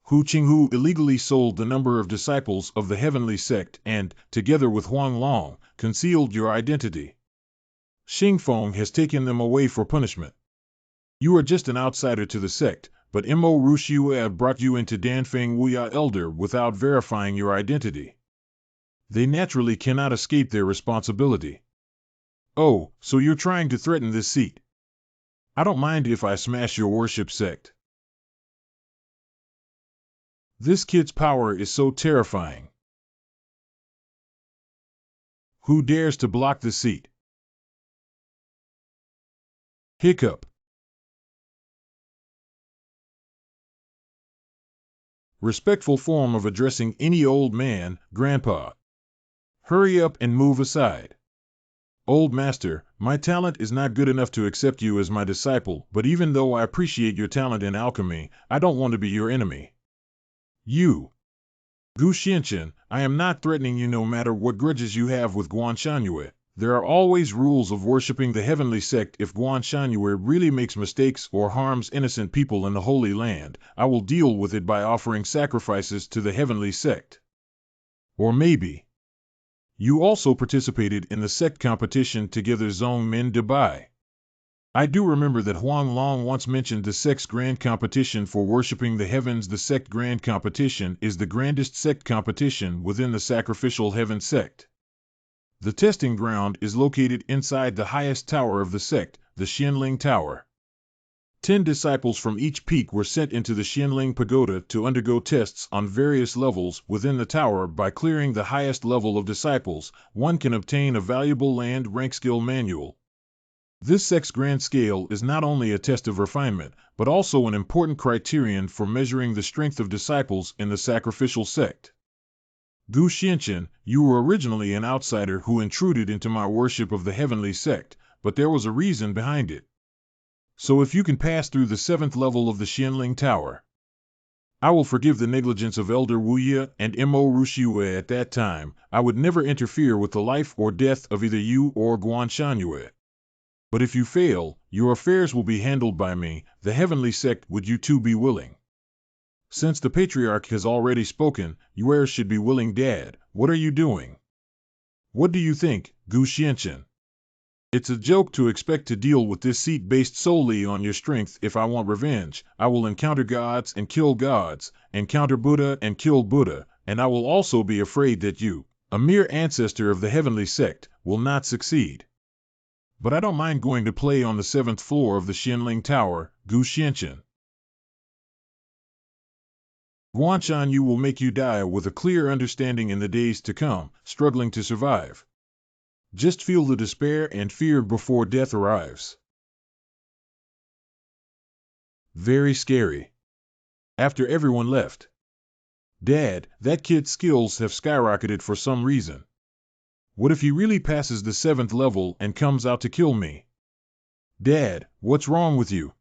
Hu Qinghu illegally sold the number of disciples of the heavenly sect and, together with Huang Long, concealed your identity. Xingfeng has taken them away for punishment. You are just an outsider to the sect, but Mo Rushiua brought you into Danfeng Wuya Elder without verifying your identity. They naturally cannot escape their responsibility. Oh, so you're trying to threaten this seat? I don't mind if I smash your worship sect. This kid's power is so terrifying. Who dares to block the seat? Hiccup. Respectful form of addressing any old man, Grandpa. Hurry up and move aside. Old master, my talent is not good enough to accept you as my disciple, but even though I appreciate your talent in alchemy, I don't want to be your enemy. You. Gu Xianchen, I am not threatening you no matter what grudges you have with Guanshanyue. There are always rules of worshipping the heavenly sect. If Guanshanyue really makes mistakes or harms innocent people in the Holy Land, I will deal with it by offering sacrifices to the heavenly sect. Or maybe you also participated in the sect competition together, Zong Min Dubai. I do remember that Huang Long once mentioned the sect's grand competition for worshipping the heavens. The sect grand competition is the grandest sect competition within the sacrificial heaven sect. The testing ground is located inside the highest tower of the sect, the Xianling Tower. 10 disciples from each peak were sent into the Xianling Pagoda to undergo tests on various levels within the tower. By clearing the highest level of disciples, one can obtain a valuable land rank skill manual. This sect's grand scale is not only a test of refinement, but also an important criterion for measuring the strength of disciples in the sacrificial sect. Gu Xianchen, you were originally an outsider who intruded into my worship of the heavenly sect, but there was a reason behind it. So if you can pass through the 7th level of the Xianling Tower, I will forgive the negligence of Elder Wuya and Mo Rushiue. At that time, I would never interfere with the life or death of either you or Guanshanyue. But if you fail, your affairs will be handled by me, the heavenly sect. Would you two be willing? Since the patriarch has already spoken, you heirs should be willing. Dad, what are you doing? What do you think, Gu Xianchen? It's a joke to expect to deal with this seat based solely on your strength. If I want revenge, I will encounter gods and kill gods, encounter Buddha and kill Buddha, and I will also be afraid that you, a mere ancestor of the heavenly sect, will not succeed. But I don't mind going to play on the 7th floor of the Xianling Tower, Gu Xianchen. Guanshanyu will make you die with a clear understanding in the days to come, struggling to survive. Just feel the despair and fear before death arrives. Very scary. After everyone left. Dad, that kid's skills have skyrocketed for some reason. What if he really passes the 7th level and comes out to kill me? Dad, what's wrong with you?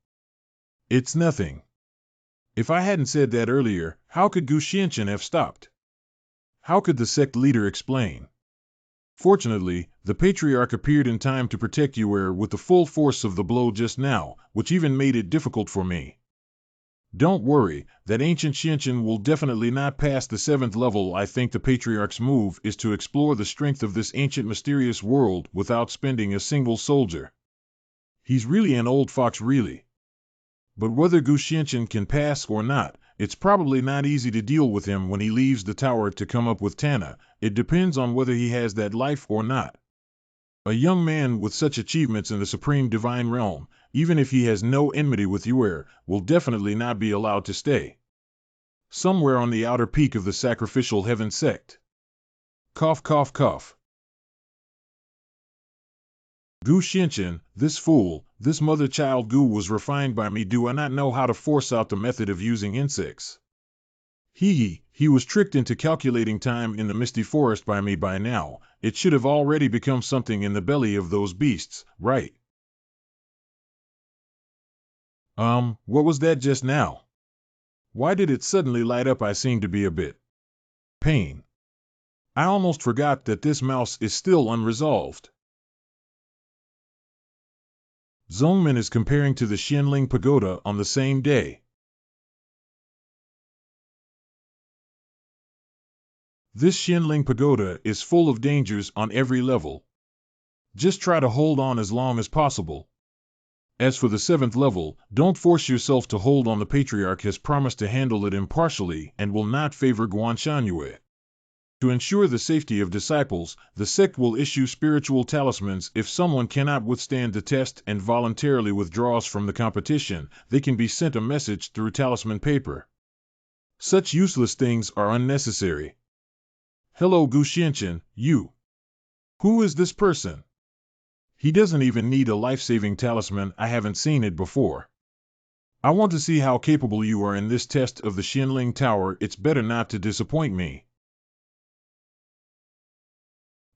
It's nothing. If I hadn't said that earlier, how could Gu Xianchen have stopped? How could the sect leader explain? Fortunately, the patriarch appeared in time to protect you with the full force of the blow just now, which even made it difficult for me. Don't worry, that ancient Xianchen will definitely not pass the 7th level. I think the patriarch's move is to explore the strength of this ancient mysterious world without spending a single soldier. He's really an old fox, really. But whether Gu Xianchen can pass or not, it's probably not easy to deal with him when he leaves the tower to come up with Tana. It depends on whether he has that life or not. A young man with such achievements in the supreme divine realm, even if he has no enmity with Yuer, will definitely not be allowed to stay. Somewhere on the outer peak of the sacrificial heaven sect. Cough, cough, cough. Gu Xianchen, this fool, this mother-child Gu was refined by me. Do I not know how to force out the method of using insects? He was tricked into calculating time in the misty forest by me. By now, it should have already become something in the belly of those beasts, right? What was that just now? Why did it suddenly light up? I seem to be a bit pain. I almost forgot that this mouse is still unresolved. Zongmin is comparing to the Xianling Pagoda on the same day. This Xianling Pagoda is full of dangers on every level. Just try to hold on as long as possible. As for the 7th level, don't force yourself to hold on. The Patriarch has promised to handle it impartially and will not favor Guanshanyue. To ensure the safety of disciples, the sect will issue spiritual talismans. If someone cannot withstand the test and voluntarily withdraws from the competition, they can be sent a message through talisman paper. Such useless things are unnecessary. Hello Guxianchen, you. Who is this person? He doesn't even need a life-saving talisman. I haven't seen it before. I want to see how capable you are in this test of the Xianling Tower. It's better not to disappoint me.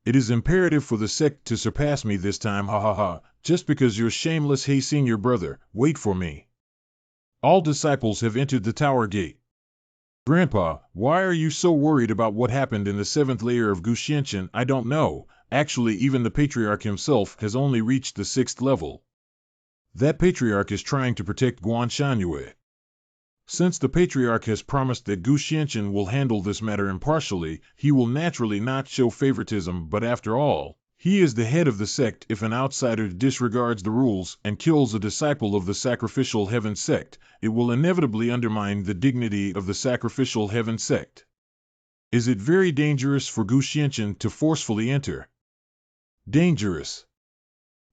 It is imperative for the sect to surpass me this time, ha ha ha, just because you're shameless. Hey senior brother, wait for me. All disciples have entered the tower gate. Grandpa, why are you so worried about what happened in the 7th layer of Guxianchen? I don't know. Actually, even the Patriarch himself has only reached the 6th level. That Patriarch is trying to protect Guanshanyue. Since the Patriarch has promised that Guxianchen will handle this matter impartially, he will naturally not show favoritism. But after all, he is the head of the sect. If an outsider disregards the rules and kills a disciple of the Sacrificial Heaven sect, it will inevitably undermine the dignity of the Sacrificial Heaven sect. Is it very dangerous for Guxianchen to forcefully enter? Dangerous.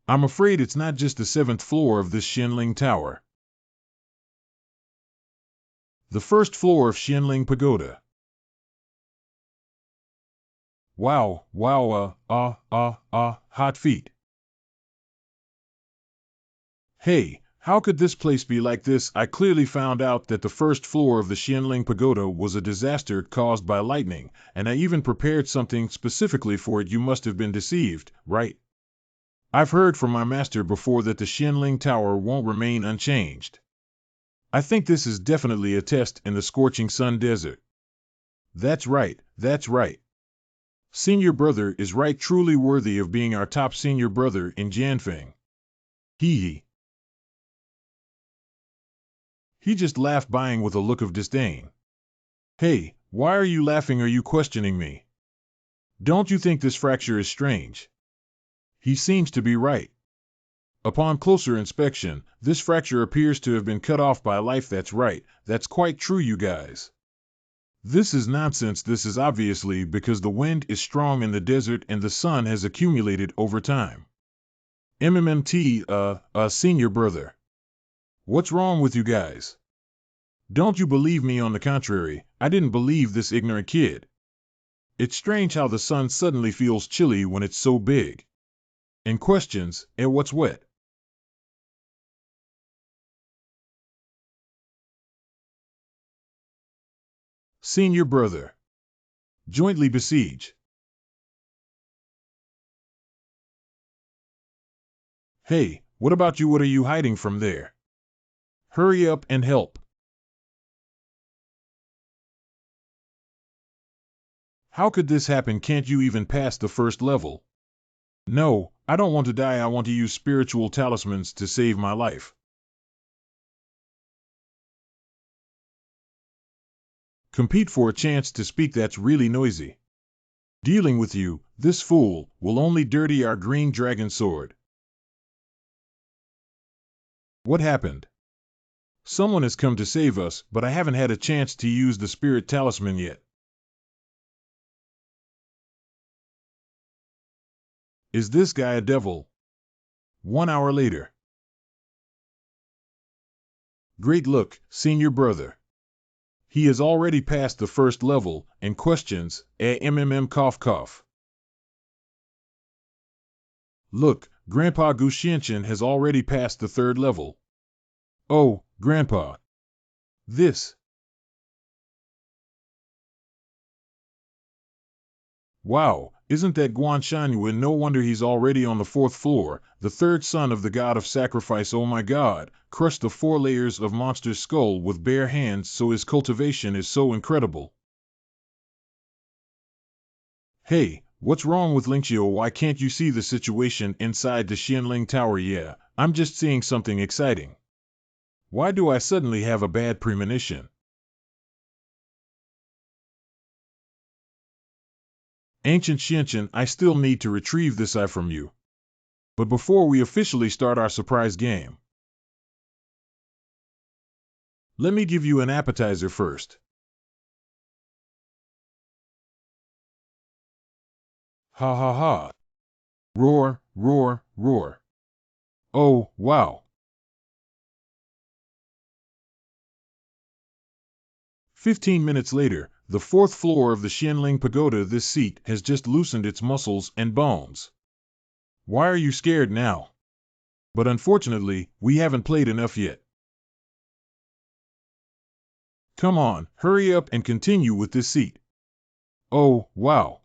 I'm afraid it's not just the 7th floor of this Xianling Tower. The 1st floor of Xianling Pagoda. Wow, hot feet. Hey, how could this place be like this? I clearly found out that the 1st floor of the Xianling Pagoda was a disaster caused by lightning, and I even prepared something specifically for it. You must have been deceived, right? I've heard from my master before that the Xianling Tower won't remain unchanged. I think this is definitely a test in the scorching sun desert. That's right, that's right. Senior brother is right, truly worthy of being our top senior brother in Jianfeng. He just laughed, buying with a look of disdain. Hey, why are you laughing? Are you questioning me? Don't you think this fracture is strange? He seems to be right. Upon closer inspection, this fracture appears to have been cut off by life. That's right, that's quite true, you guys. This is nonsense. This is obviously because the wind is strong in the desert and the sun has accumulated over time. Senior brother. What's wrong with you guys? Don't you believe me? On the contrary, I didn't believe this ignorant kid. It's strange how the sun suddenly feels chilly when it's so big. And questions, what's wet? Senior brother. Jointly besiege. Hey, what about you? What are you hiding from there? Hurry up and help. How could this happen? Can't you even pass the 1st level? No, I don't want to die. I want to use spiritual talismans to save my life. Compete for a chance to speak. That's really noisy. Dealing with you, this fool, will only dirty our green dragon sword. What happened? Someone has come to save us, but I haven't had a chance to use the spirit talisman yet. Is this guy a devil? 1 hour later. Great look, senior brother. He has already passed the 1st level, and questions, cough cough. Look, Grandpa Guxianchen has already passed the 3rd level. Oh, Grandpa. This. Wow, isn't that Guanshanyue? No wonder he's already on the 4th floor, the 3rd son of the god of sacrifice. Oh my god, crushed the 4 layers of monster's skull with bare hands, so his cultivation is so incredible. Hey, what's wrong with Lingqiu? Why can't you see the situation inside the Xianling Tower? Yeah, I'm just seeing something exciting. Why do I suddenly have a bad premonition? Ancient Xianchen, I still need to retrieve this eye from you. But before we officially start our surprise game, Let me give you an appetizer first. Ha ha ha. Roar, roar, roar. Oh, wow. 15 minutes later, the fourth floor of the Xianling Pagoda. This seat has just loosened its muscles and bones. Why are you scared now? But unfortunately, we haven't played enough yet. Come on, hurry up and continue with this seat. Oh, wow.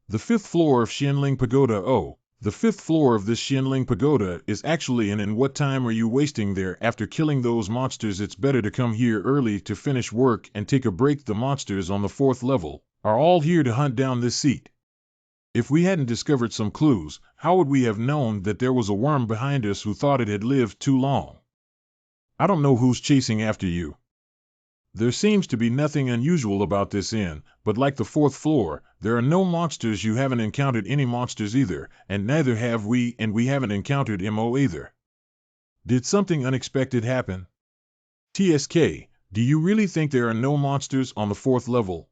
The fifth floor of Xianling Pagoda. Oh, the fifth floor of this Xianling Pagoda is actually in. And what time are you wasting there after killing those monsters? It's better to come here early to finish work and take a break. The monsters on the fourth level are all here to hunt down this seat. If we hadn't discovered some clues, how would we have known that there was a worm behind us who thought it had lived too long? I don't know who's chasing after you. There seems to be nothing unusual about this inn, but like the fourth floor, there are no monsters. You haven't encountered any monsters either, and neither have we, and we haven't encountered MO either. Did something unexpected happen? TSK, do you really think there are no monsters on the fourth level?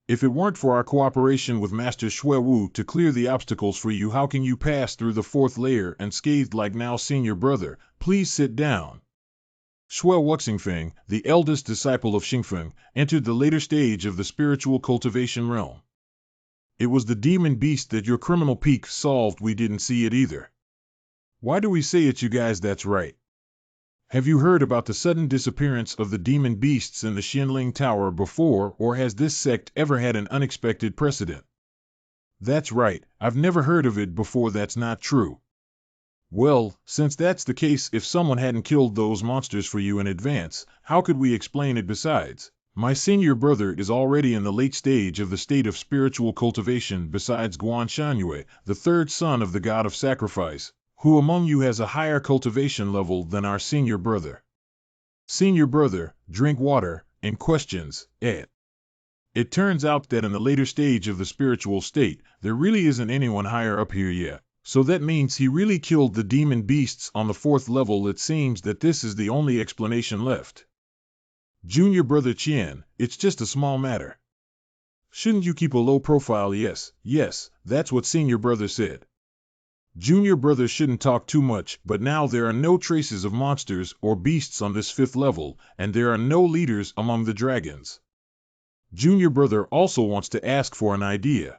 If it weren't for our cooperation with Master Shui Wu to clear the obstacles for you, how can you pass through the fourth layer unscathed like now? Senior brother, please sit down. Shui Wuxingfeng, the eldest disciple of Xingfeng, entered the later stage of the spiritual cultivation realm. It was the demon beast that your criminal peak solved. We didn't see it either. Why do we say it, you guys? That's right. Have you heard about the sudden disappearance of the demon beasts in the Xianling Tower before, or has this sect ever had an unexpected precedent? That's right, I've never heard of it before. That's not true. Well, since that's the case, if someone hadn't killed those monsters for you in advance, how could we explain it? Besides, my senior brother is already in the late stage of the state of spiritual cultivation. Besides Guan Shanyue, the third son of the god of sacrifice, who among you has a higher cultivation level than our senior brother? Senior brother, drink water, and questions, Ed. It turns out that in the later stage of the spiritual state, there really isn't anyone higher up here yet. So that means he really killed the demon beasts on the fourth level. It seems that this is the only explanation left. Junior brother Qian, it's just a small matter. Shouldn't you keep a low profile? Yes, that's what senior brother said. Junior brother shouldn't talk too much, but now there are no traces of monsters or beasts on this fifth level, and there are no leaders among the dragons. Junior brother also wants to ask for an idea.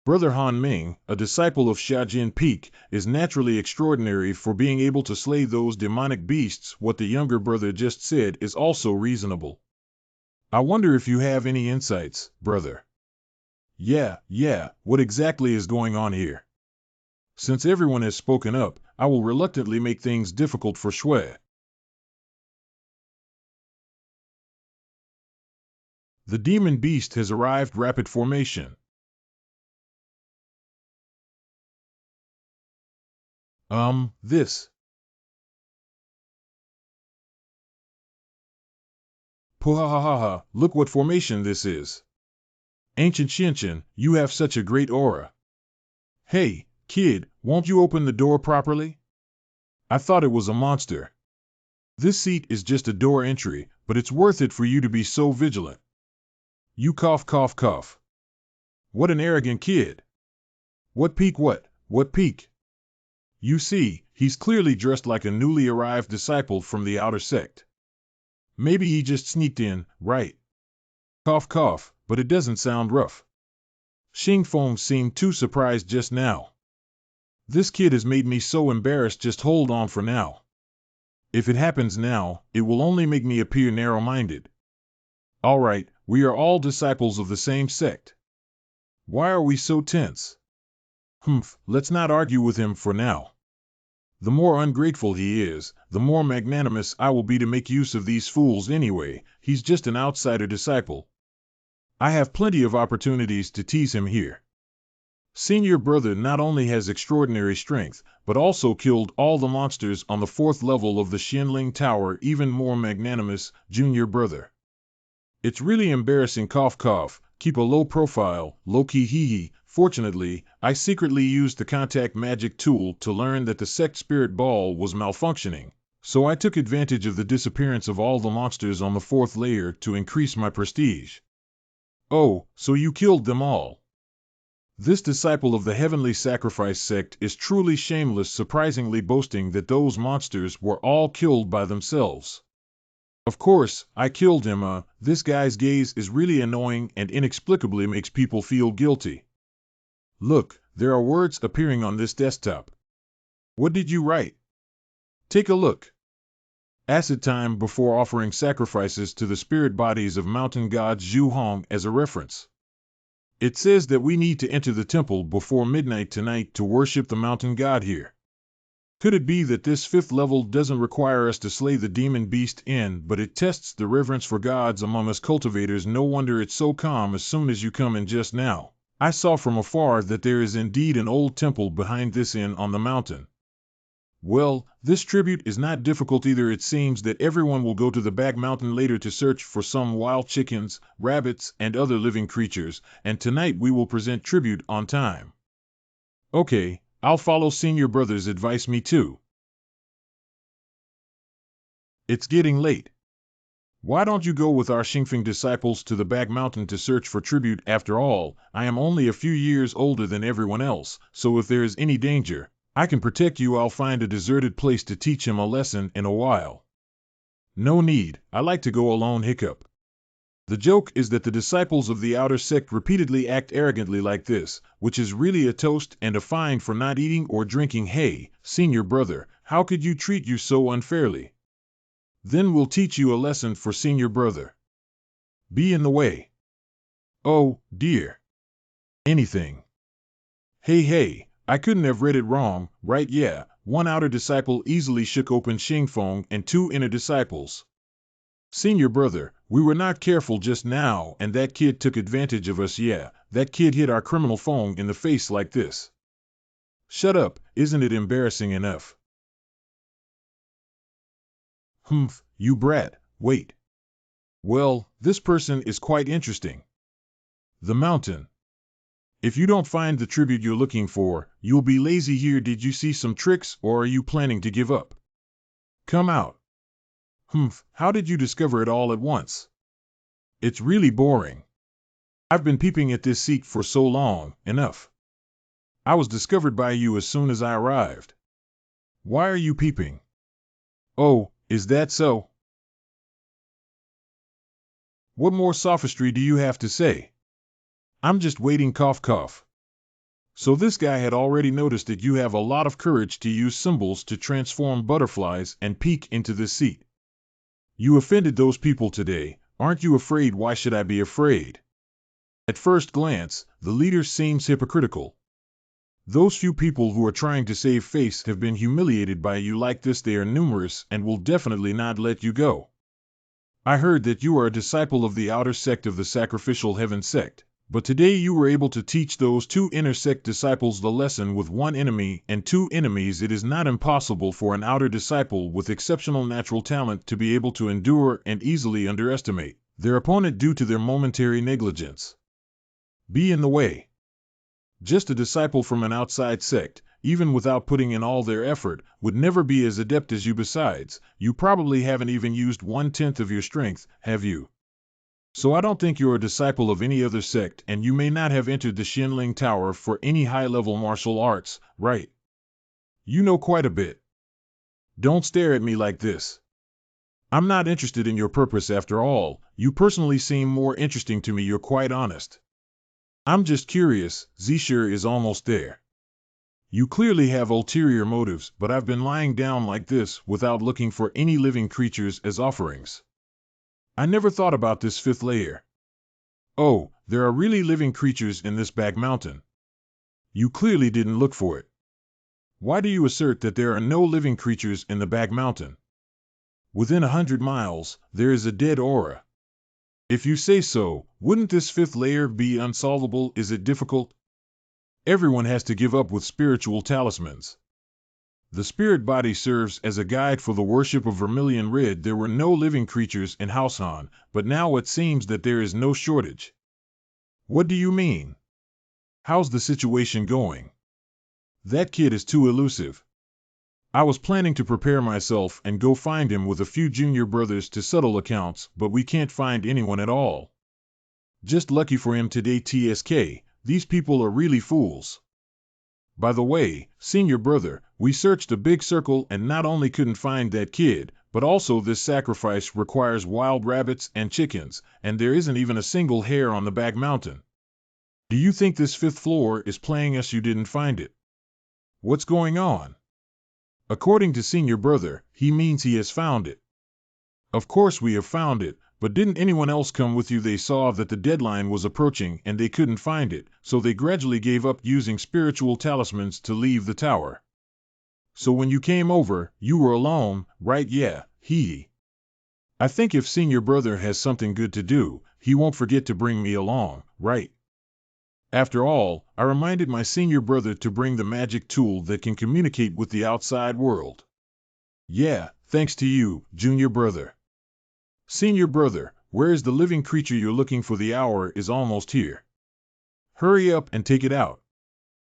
Brother Han Ming, a disciple of Xiajin Peak, is naturally extraordinary for being able to slay those demonic beasts. What the younger brother just said is also reasonable. I wonder if you have any insights, brother. Yeah, what exactly is going on here? Since everyone has spoken up, I will reluctantly make things difficult for Shui. The demon beast has arrived. Rapid formation. This. Puhahaha, look what formation this is. Ancient Xianqian, you have such a great aura. Hey, kid, won't you open the door properly? I thought it was a monster. This seat is just a door entry, but it's worth it for you to be so vigilant. You cough. What an arrogant kid. What peak? What peak? You see, he's clearly dressed like a newly arrived disciple from the outer sect. Maybe he just sneaked in, right? Cough, but it doesn't sound rough. Xingfeng seemed too surprised just now. This kid has made me so embarrassed. Just hold on for now. If it happens now, it will only make me appear narrow-minded. All right, we are all disciples of the same sect. Why are we so tense? Let's not argue with him for now. The more ungrateful he is, the more magnanimous I will be to make use of these fools anyway. He's just an outsider disciple. I have plenty of opportunities to tease him here. Senior brother not only has extraordinary strength, but also killed all the monsters on the fourth level of the Xianling Tower. Even more magnanimous, junior brother. It's really embarrassing. Cough, keep a low profile, low-key hee. Fortunately, I secretly used the contact magic tool to learn that the sect spirit ball was malfunctioning, So I took advantage of the disappearance of all the monsters on the 4th layer to increase my prestige. Oh, so you killed them all. This disciple of the Heavenly Sacrifice sect is truly shameless, surprisingly boasting that those monsters were all killed by themselves. Of course, I killed him. This guy's gaze is really annoying and inexplicably makes people feel guilty. Look, there are words appearing on this desktop. What did you write? Take a look. Acid time before offering sacrifices to the spirit bodies of mountain god Zhu Hong as a reference. It says that we need to enter the temple before midnight tonight to worship the mountain god here. Could it be that this 5th level doesn't require us to slay the demon beast in, but it tests the reverence for gods among us cultivators? No wonder it's so calm as soon as you come in just now. I saw from afar that there is indeed an old temple behind this inn on the mountain. Well, this tribute is not difficult either. It seems that everyone will go to the back mountain later to search for some wild chickens, rabbits, and other living creatures, and tonight we will present tribute on time. Okay, I'll follow Senior Brother's advice. Me too. It's getting late. Why don't you go with our Xingfeng disciples to the back mountain to search for tribute? After all, I am only a few years older than everyone else, so if there is any danger, I can protect you. I'll find a deserted place to teach him a lesson in a while. No need, I like to go alone. Hiccup. The joke is that the disciples of the outer sect repeatedly act arrogantly like this, which is really a toast and a fine for not eating or drinking. Hey, Senior Brother, how could you treat you so unfairly? Then we'll teach you a lesson for Senior Brother. Be in the way. Oh, dear. Anything. Hey, I couldn't have read it wrong, right? Yeah, one outer disciple easily shook open Xingfeng and 2 inner disciples. Senior Brother, we were not careful just now and that kid took advantage of us. Yeah, that kid hit our criminal phone in the face like this. Shut up, isn't it embarrassing enough? Humph, you brat, wait. Well, this person is quite interesting. The mountain. If you don't find the tribute you're looking for, you'll be lazy here. Did you see some tricks or are you planning to give up? Come out. Humph, how did you discover it all at once? It's really boring. I've been peeping at this seat for so long. Enough. I was discovered by you as soon as I arrived. Why are you peeping? Oh, is that so? What more sophistry do you have to say? I'm just waiting. Cough, cough. So this guy had already noticed that you have a lot of courage to use symbols to transform butterflies and peek into this seat. You offended those people today. Aren't you afraid? Why should I be afraid? At first glance, the leader seems hypocritical. Those few people who are trying to save face have been humiliated by you like this. They are numerous and will definitely not let you go. I heard that you are a disciple of the outer sect of the Sacrificial Heaven sect, but today you were able to teach those 2 inner sect disciples the lesson with 1 enemy and 2 enemies. It is not impossible for an outer disciple with exceptional natural talent to be able to endure and easily underestimate their opponent due to their momentary negligence. Be in the way. Just a disciple from an outside sect, even without putting in all their effort, would never be as adept as you. Besides, you probably haven't even used 1/10 of your strength, have you? So I don't think you're a disciple of any other sect, and you may not have entered the Xianling Tower for any high-level martial arts, right? You know quite a bit. Don't stare at me like this. I'm not interested in your purpose after all. You personally seem more interesting to me. You're quite honest. I'm just curious. Zisher is almost there. You clearly have ulterior motives, but I've been lying down like this without looking for any living creatures as offerings. I never thought about this 5th layer. Oh, there are really living creatures in this back mountain. You clearly didn't look for it. Why do you assert that there are no living creatures in the back mountain? Within 100 miles, there is a dead aura. If you say so, wouldn't this 5th layer be unsolvable? Is it difficult? Everyone has to give up with spiritual talismans. The spirit body serves as a guide for the worship of Vermilion Red. There were no living creatures in Househan, but now it seems that there is no shortage. What do you mean? How's the situation going? That kid is too elusive. I was planning to prepare myself and go find him with a few junior brothers to settle accounts, but we can't find anyone at all. Just lucky for him today, TSK. These people are really fools. By the way, senior brother, we searched a big circle and not only couldn't find that kid, but also this sacrifice requires wild rabbits and chickens, and there isn't even a single hare on the back mountain. Do you think this fifth floor is playing us you didn't find it? What's going on? According to senior brother, he means he has found it. Of course we have found it, but didn't anyone else come with you? They saw that the deadline was approaching and they couldn't find it, so they gradually gave up using spiritual talismans to leave the tower. So when you came over, you were alone, right? Yeah, he. I think if senior brother has something good to do, he won't forget to bring me along, right? After all, I reminded my senior brother to bring the magic tool that can communicate with the outside world. Yeah, thanks to you, junior brother. Senior brother, where is the living creature you're looking for? The hour is almost here. Hurry up and take it out.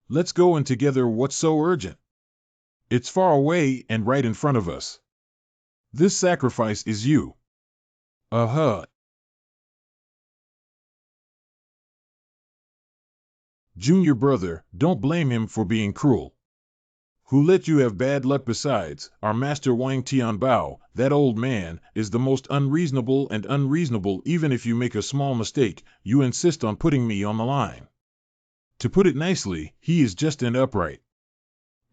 Let's go in together. What's so urgent? It's far away and right in front of us. This sacrifice is you. Uh-huh. Junior brother, don't blame him for being cruel. Who let you have bad luck? Besides, our master Wang Tianbao, that old man, is the most unreasonable and unreasonable. Even if you make a small mistake, you insist on putting me on the line. To put it nicely, he is just and upright.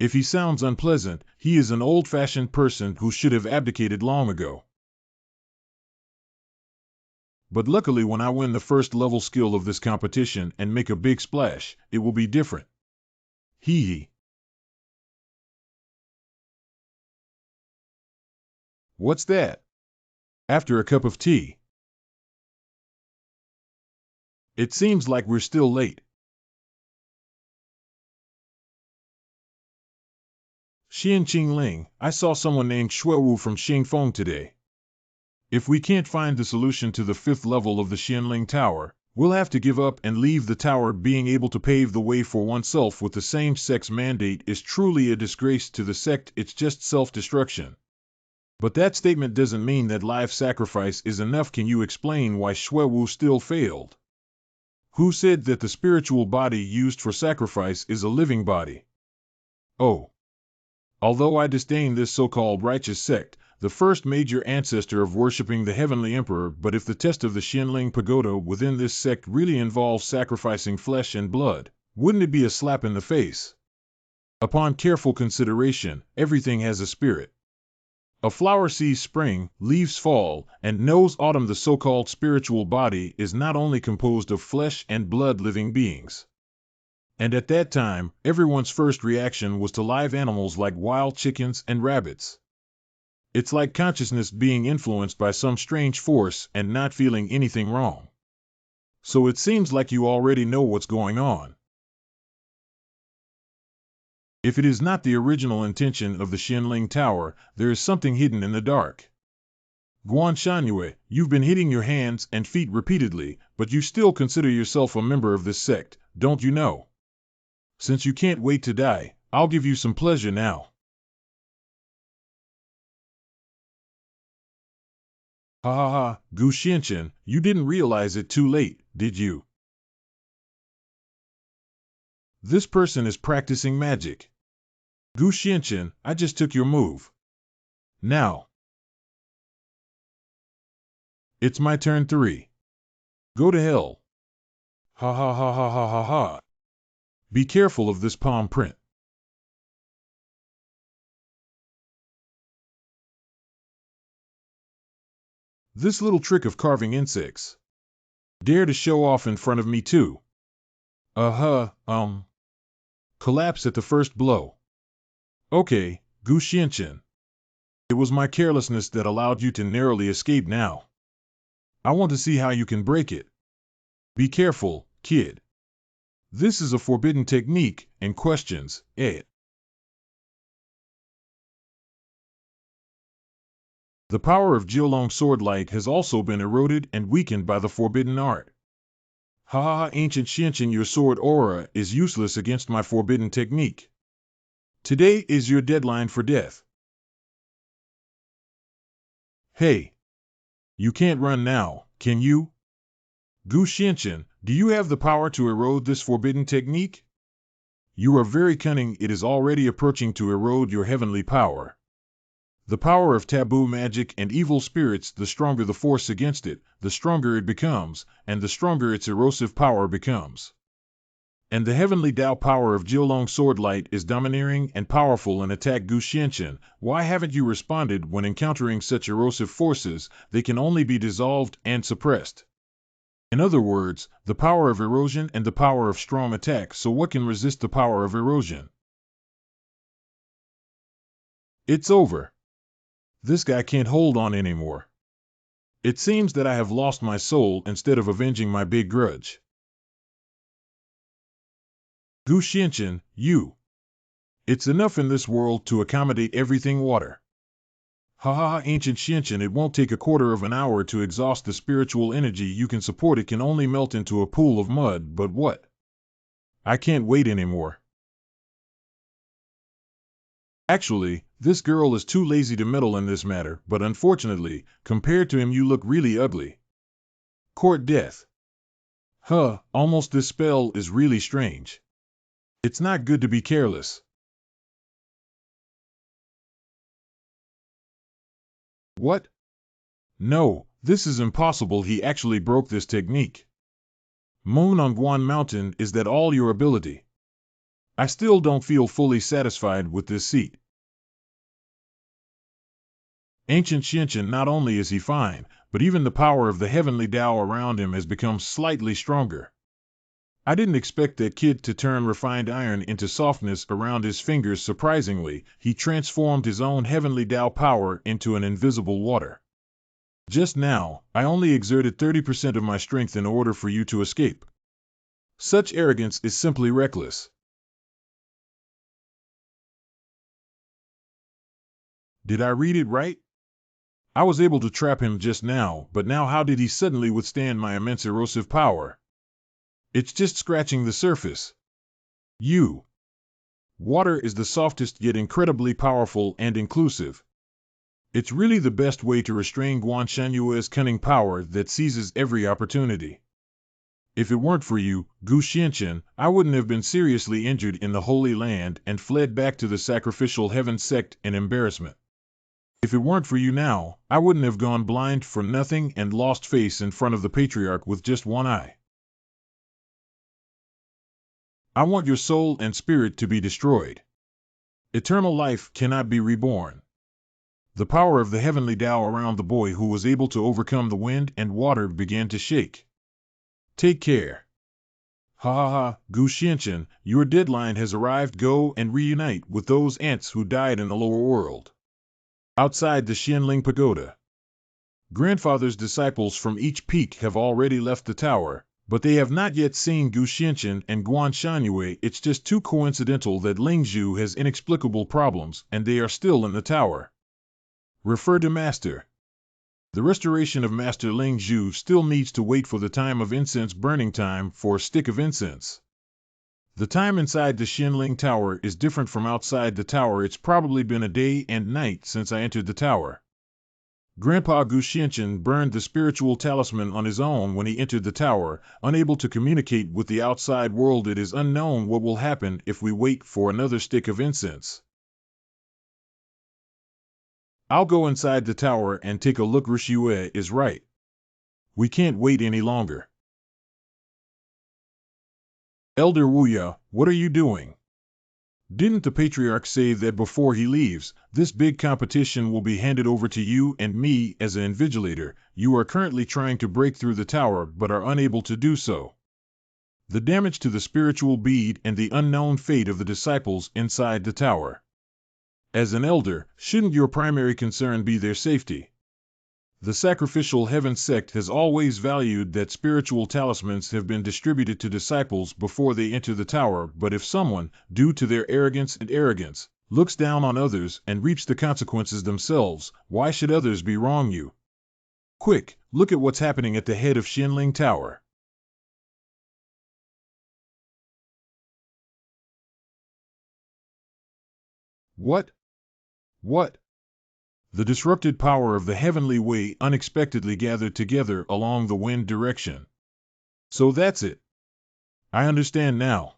If he sounds unpleasant, he is an old-fashioned person who should have abdicated long ago. But luckily when I win the first level skill of this competition and make a big splash, it will be different. Hee. What's that? After a cup of tea. It seems like we're still late. Xian Qingling, I saw someone named Shuewu from Xingfeng today. If we can't find the solution to the fifth level of the Xianling Tower, we'll have to give up and leave the tower. Being able to pave the way for oneself with the same-sex mandate is truly a disgrace to the sect. It's just self-destruction. But that statement doesn't mean that life sacrifice is enough. Can you explain why Shuewu still failed? Who said that the spiritual body used for sacrifice is a living body? Oh. Although I disdain this so-called righteous sect, the first major ancestor of worshipping the heavenly emperor, but if the test of the Xianling Pagoda within this sect really involves sacrificing flesh and blood, wouldn't it be a slap in the face? Upon careful consideration, everything has a spirit. A flower sees spring, leaves fall, and knows autumn. The so-called spiritual body is not only composed of flesh and blood living beings. And at that time, everyone's first reaction was to live animals like wild chickens and rabbits. It's like consciousness being influenced by some strange force and not feeling anything wrong. So it seems like you already know what's going on. If it is not the original intention of the Xianling Tower, there is something hidden in the dark. Guan Shangyue, you've been hitting your hands and feet repeatedly, but you still consider yourself a member of this sect, don't you know? Since you can't wait to die, I'll give you some pleasure now. Ha ha ha, Gu Xianchen, you didn't realize it too late, did you? This person is practicing magic. Gu Xianchen, I just took your move. Now. It's my turn 3. Go to hell. Ha ha ha ha ha ha ha. Be careful of this palm print. This little trick of carving insects. Dare to show off in front of me too. Collapse at the first blow. Okay, Gu Xianchen. It was my carelessness that allowed you to narrowly escape now. I want to see how you can break it. Be careful, kid. This is a forbidden technique, and questions, it. The power of Jiulong sword light has also been eroded and weakened by the forbidden art. Ha ha ha, ancient Xianchen, your sword aura is useless against my forbidden technique. Today is your deadline for death. Hey, you can't run now, can you? Gu Xianchen, do you have the power to erode this forbidden technique? You are very cunning. It is already approaching to erode your heavenly power. The power of taboo magic and evil spirits, the stronger the force against it, the stronger it becomes, and the stronger its erosive power becomes. And the heavenly Tao power of Jiulong Sword Light is domineering and powerful and attack Gu Xianchen. Why haven't you responded when encountering such erosive forces? They can only be dissolved and suppressed. In other words, the power of erosion and the power of strong attack. So what can resist the power of erosion? It's over. This guy can't hold on anymore. It seems that I have lost my soul instead of avenging my big grudge. Gu Xianchen, you. It's enough in this world to accommodate everything water. Ha ha ha, ancient Xianchen, it won't take a quarter of an hour to exhaust the spiritual energy you can support. It can only melt into a pool of mud, but what? I can't wait anymore. Actually, this girl is too lazy to meddle in this matter, but unfortunately, compared to him you look really ugly. Court death. Huh, almost this spell is really strange. It's not good to be careless. What? No, this is impossible. He actually broke this technique. Moon on Guan Mountain, is that all your ability? I still don't feel fully satisfied with this seat. Ancient Xianchen, not only is he fine, but even the power of the heavenly Tao around him has become slightly stronger. I didn't expect that kid to turn refined iron into softness around his fingers. Surprisingly, he transformed his own heavenly Tao power into an invisible water. Just now, I only exerted 30% of my strength in order for you to escape. Such arrogance is simply reckless. Did I read it right? I was able to trap him just now, but now how did he suddenly withstand my immense erosive power? It's just scratching the surface. Water is the softest yet incredibly powerful and inclusive. It's really the best way to restrain Guanshanhua's cunning power that seizes every opportunity. If it weren't for you, Gu Xianchen, I wouldn't have been seriously injured in the Holy Land and fled back to the sacrificial heaven sect in embarrassment. If it weren't for you now, I wouldn't have gone blind for nothing and lost face in front of the Patriarch with just one eye. I want your soul and spirit to be destroyed. Eternal life cannot be reborn. The power of the heavenly Tao around the boy who was able to overcome the wind and water began to shake. Take care. Ha ha ha, Gu Xianchen, your deadline has arrived. Go and reunite with those ants who died in the lower world. Outside the Xianling Pagoda. Grandfather's disciples from each peak have already left the tower, but they have not yet seen Gu Xianchen and Guan Shangyue. It's just too coincidental that Ling Zhu has inexplicable problems and they are still in the tower. Refer to Master. The restoration of Master Ling Zhu still needs to wait for the time of incense burning time for a stick of incense. The time inside the Xianling Tower is different from outside the tower. It's probably been a day and night since I entered the tower. Grandpa Gu Xianchen burned the spiritual talisman on his own when he entered the tower, unable to communicate with the outside world. It is unknown what will happen if we wait for another stick of incense. I'll go inside the tower and take a look. Rishue is right. We can't wait any longer. Elder Wuya, what are you doing? Didn't the Patriarch say that before he leaves, this big competition will be handed over to you and me as an invigilator? You are currently trying to break through the tower but are unable to do so. The damage to the spiritual bead and the unknown fate of the disciples inside the tower. As an elder, shouldn't your primary concern be their safety? The sacrificial heaven sect has always valued that spiritual talismans have been distributed to disciples before they enter the tower, but if someone, due to their arrogance, looks down on others and reaps the consequences themselves, why should others be wrong you? Quick, look at what's happening at the head of Xianling Tower. What? What? The disrupted power of the heavenly way unexpectedly gathered together along the wind direction. So that's it. I understand now.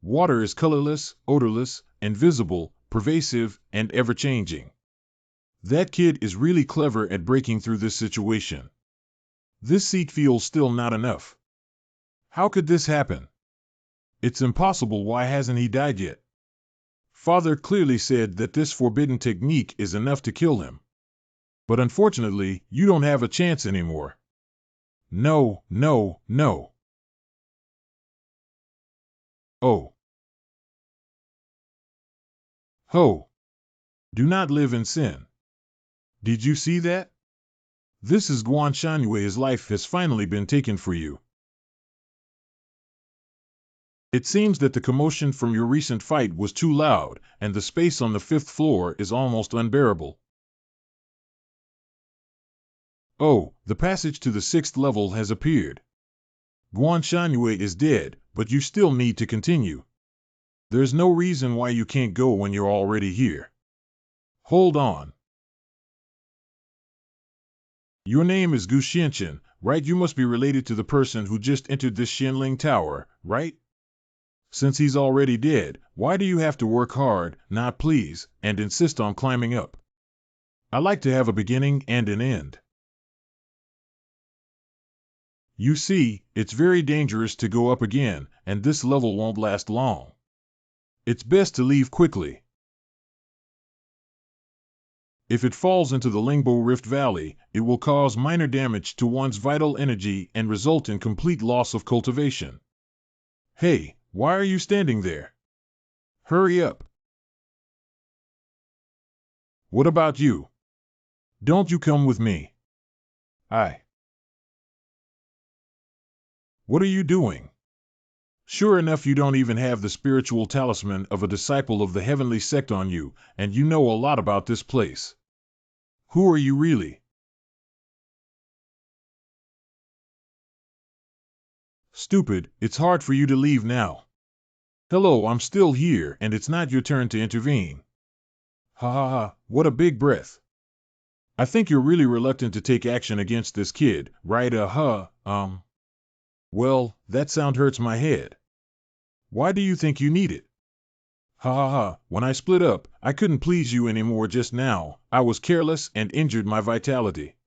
Water is colorless, odorless, invisible, pervasive, and ever-changing. That kid is really clever at breaking through this situation. This seat feels still not enough. How could this happen? It's impossible. Why hasn't he died yet? Father clearly said that this forbidden technique is enough to kill him. But unfortunately, you don't have a chance anymore. No, no, no. Oh. Ho. Do not live in sin. Did you see that? This is Guan Shanyue's life has finally been taken for you. It seems that the commotion from your recent fight was too loud, and the space on the 5th floor is almost unbearable. Oh, the passage to the 6th level has appeared. Guan Shanyue is dead, but you still need to continue. There's no reason why you can't go when you're already here. Hold on. Your name is Gu Xianqian, right? You must be related to the person who just entered this Xianling Tower, right? Since he's already dead, why do you have to work hard, not please, and insist on climbing up? I like to have a beginning and an end. You see, it's very dangerous to go up again, and this level won't last long. It's best to leave quickly. If it falls into the Lingbo Rift Valley, it will cause minor damage to one's vital energy and result in complete loss of cultivation. Hey, why are you standing there? Hurry up. What about you? Don't you come with me? What are you doing? Sure enough, you don't even have the spiritual talisman of a disciple of the heavenly sect on you, and you know a lot about this place. Who are you really? Stupid, it's hard for you to leave now. Hello, I'm still here, and it's not your turn to intervene. Ha ha ha, what a big breath. I think you're really reluctant to take action against this kid, right? Well, that sound hurts my head. Why do you think you need it? Ha ha ha, when I split up, I couldn't please you anymore just now. I was careless and injured my vitality.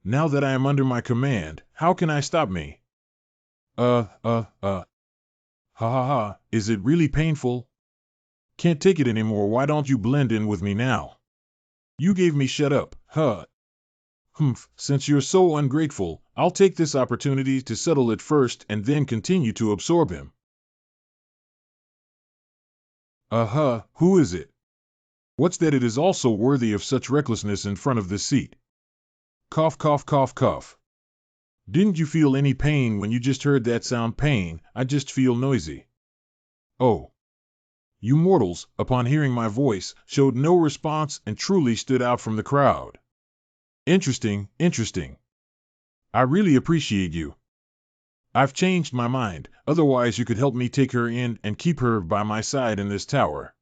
Now that I am under my command, how can I stop me? Ha ha ha, is it really painful? Can't take it anymore. Why don't you blend in with me now? You gave me shut up, huh? Humph, since you're so ungrateful, I'll take this opportunity to settle it first and then continue to absorb him. Who is it? What's that it is also worthy of such recklessness in front of this seat? Cough, cough, cough, cough. Didn't you feel any pain when you just heard that sound? Pain, I just feel noisy. Oh. You mortals, upon hearing my voice, showed no response and truly stood out from the crowd. Interesting, interesting. I really appreciate you. I've changed my mind, otherwise you could help me take her in and keep her by my side in this tower.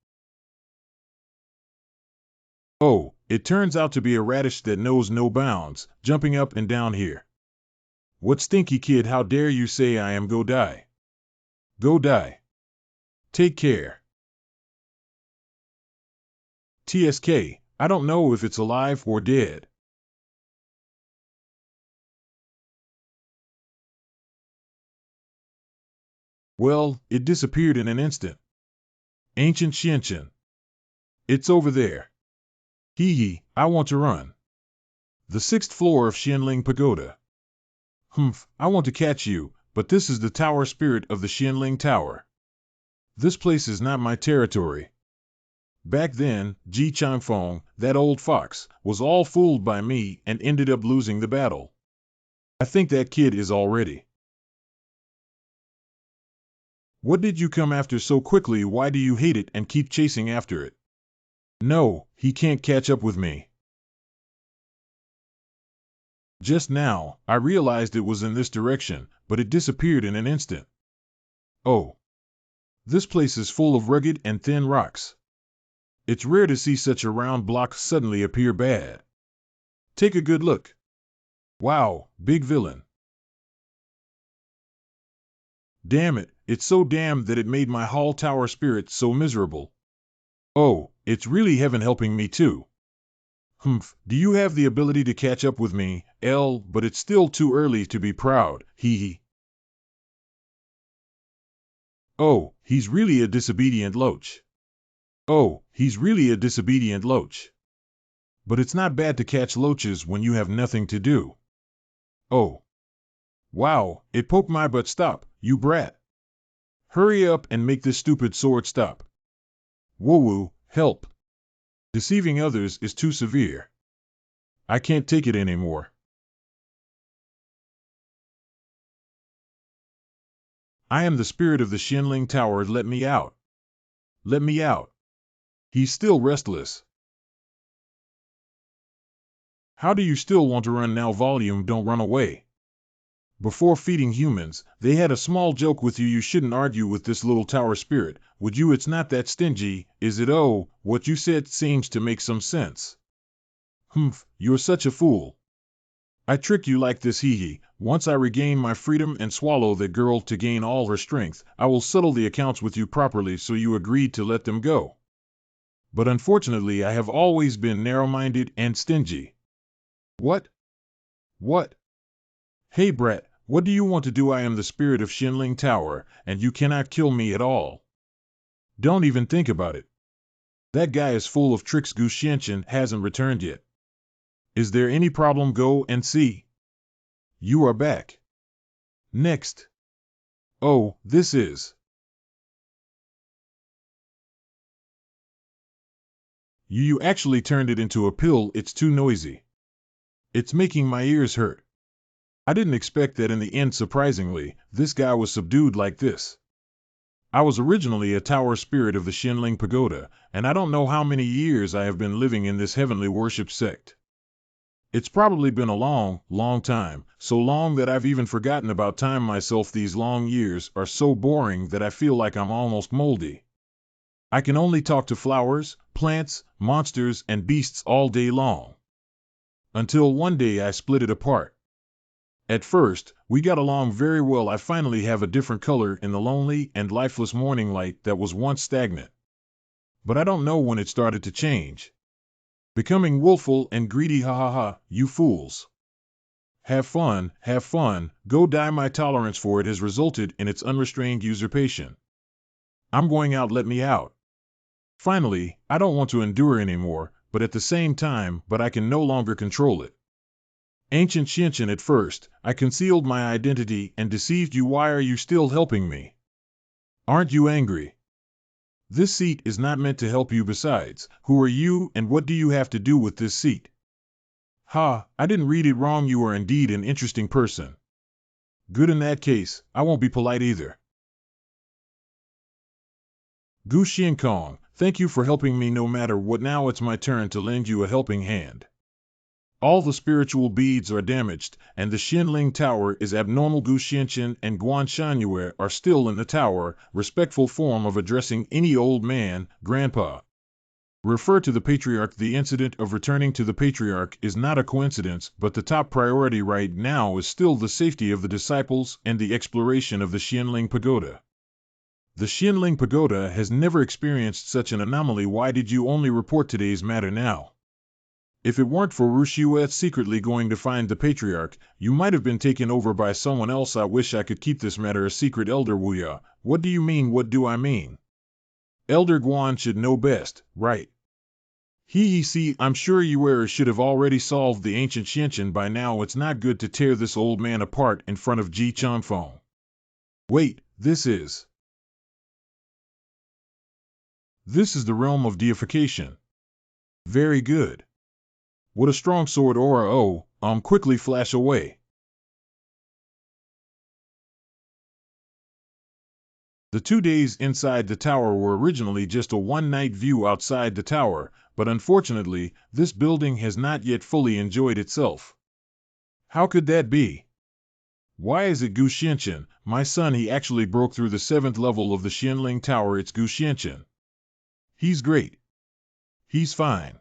Oh, it turns out to be a radish that knows no bounds, jumping up and down here. What stinky kid, how dare you say I am go die? Go die. Take care. TSK, I don't know if it's alive or dead. Well, it disappeared in an instant. Ancient Xianqian. It's over there. Hee hee, I want to run. The 6th floor of Xianling Pagoda. Humph, I want to catch you, but this is the tower spirit of the Xianling Tower. This place is not my territory. Back then, Ji Changfeng, that old fox, was all fooled by me and ended up losing the battle. I think that kid is already. What did you come after so quickly? Why do you hate it and keep chasing after it? No, he can't catch up with me. Just now, I realized it was in this direction, but it disappeared in an instant. Oh. This place is full of rugged and thin rocks. It's rare to see such a round block suddenly appear bad. Take a good look. Wow, big villain. Damn it, it's so damned that it made my hall tower spirit so miserable. Oh, it's really heaven helping me too. Humph, do you have the ability to catch up with me, L? But it's still too early to be proud, hee hee. Oh, he's really a disobedient loach. Oh, he's really a disobedient loach. But it's not bad to catch loaches when you have nothing to do. Oh. Wow, it poked my butt. Stop, you brat. Hurry up and make this stupid sword stop. Woo-woo, help. Deceiving others is too severe. I can't take it anymore. I am the spirit of the Shinling Tower. Let me out. Let me out. He's still restless. How do you still want to run now? Volume, don't run away. Before feeding humans, they had a small joke with you. You shouldn't argue with this little tower spirit, would you? It's not that stingy, is it? Oh, what you said seems to make some sense. Humph, you're such a fool. I trick you like this, hee hee. Once I regain my freedom and swallow that girl to gain all her strength, I will settle the accounts with you properly. So you agreed to let them go. But unfortunately I have always been narrow-minded and stingy. What? What? Hey brat, what do you want to do? I am the spirit of Shinling Tower, and you cannot kill me at all. Don't even think about it. That guy is full of tricks. Gu Xianqian hasn't returned yet. Is there any problem? Go and see. You are back. Next. Oh, this is. You actually turned it into a pill. It's too noisy. It's making my ears hurt. I didn't expect that in the end. Surprisingly, this guy was subdued like this. I was originally a tower spirit of the Shinling Pagoda, and I don't know how many years I have been living in this heavenly worship sect. It's probably been a long, long time, so long that I've even forgotten about time myself. These long years are so boring that I feel like I'm almost moldy. I can only talk to flowers, plants, monsters, and beasts all day long. Until one day I split it apart. At first, we got along very well. I finally have a different color in the lonely and lifeless morning light that was once stagnant. But I don't know when it started to change. Becoming willful and greedy. Ha ha ha, you fools. Have fun, go die. My tolerance for it has resulted in its unrestrained usurpation. I'm going out. Let me out. Finally, I don't want to endure anymore, but at the same time, I can no longer control it. Ancient Xianqian, at first, I concealed my identity and deceived you. Why are you still helping me? Aren't you angry? This seat is not meant to help you. Besides, who are you and what do you have to do with this seat? Ha, I didn't read it wrong. You are indeed an interesting person. Good, in that case, I won't be polite either. Gu Xiankong, thank you for helping me no matter what. Now it's my turn to lend you a helping hand. All the spiritual beads are damaged, and the Shinling Tower is abnormal. Gu Xianqian and Guan Shanyue are still in the tower, respectful form of addressing any old man, grandpa. Refer to the Patriarch. The incident of returning to the Patriarch is not a coincidence, but the top priority right now is still the safety of the disciples and the exploration of the Shinling Pagoda. The Shinling Pagoda has never experienced such an anomaly. Why did you only report today's matter now? If it weren't for Rushue secretly going to find the Patriarch, you might have been taken over by someone else. I wish I could keep this matter a secret. Elder Wuya, what do you mean? What do I mean? Elder Guan should know best, right? See, I'm sure you should have already solved the ancient Xianqian by now. It's not good to tear this old man apart in front of Ji Chanfeng. Wait, this is the realm of deification. Very good. What a strong sword aura. Quickly flash away. The 2 days inside the tower were originally just a one-night view outside the tower, but unfortunately, this building has not yet fully enjoyed itself. How could that be? Why is it Gu Xianqian, my son? He actually broke through the 7th level of the Shinling Tower. It's Gu Xianqian. He's great. He's fine.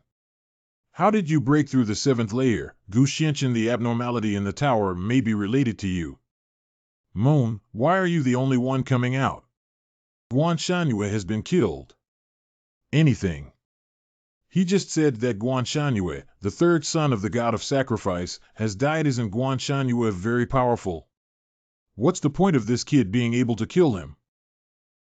How did you break through the seventh layer? Gu Xianchen, the abnormality in the tower may be related to you. Moan, why are you the only one coming out? Guan Shanyue has been killed. Anything. He just said that Guan Shanyue, the third son of the god of sacrifice, has died. Isn't Guan Shanyue very powerful? What's the point of this kid being able to kill him?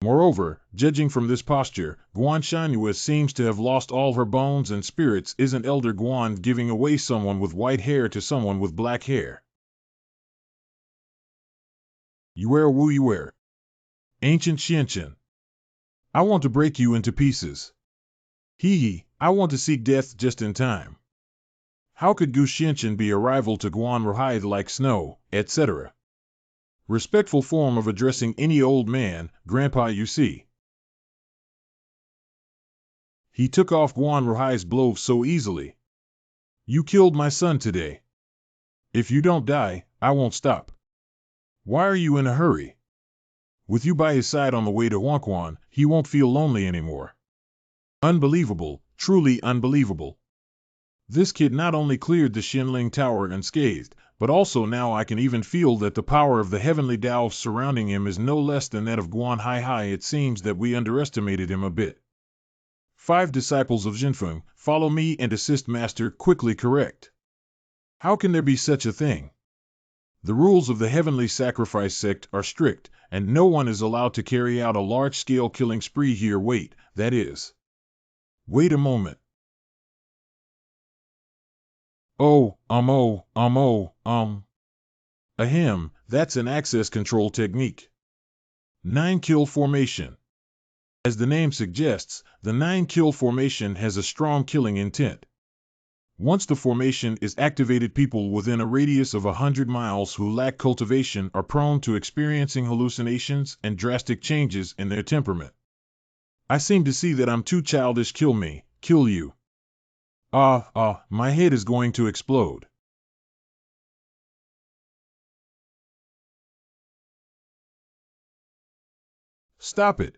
Moreover, judging from this posture, Guan Shanyue seems to have lost all her bones and spirits. Isn't Elder Guan giving away someone with white hair to someone with black hair? Yuer Wu Yuer. Ancient Xianchen. I want to break you into pieces. Hee, I want to seek death just in time. How could Gu Xianchen be a rival to Guan Ruhai like snow, etc.? Respectful form of addressing any old man, Grandpa, you see. He took off Guan Ruhai's blow so easily. You killed my son today. If you don't die, I won't stop. Why are you in a hurry? With you by his side on the way to Huangquan, he won't feel lonely anymore. Unbelievable, truly unbelievable. This kid not only cleared the Xinling Tower unscathed, but also now I can even feel that the power of the heavenly Tao surrounding him is no less than that of Guan Hai. It seems that we underestimated him a bit. 5 disciples of Jinfeng, follow me and assist Master. Quickly correct. How can there be such a thing? The rules of the heavenly sacrifice sect are strict, and no one is allowed to carry out a large-scale killing spree here. Wait, that is. Wait a moment. Ahem, that's an access control technique. 9-kill formation. As the name suggests, the 9-kill formation has a strong killing intent. Once the formation is activated, people within a radius of 100 miles who lack cultivation are prone to experiencing hallucinations and drastic changes in their temperament. I seem to see that I'm too childish. Kill me, kill you. My head is going to explode. Stop it.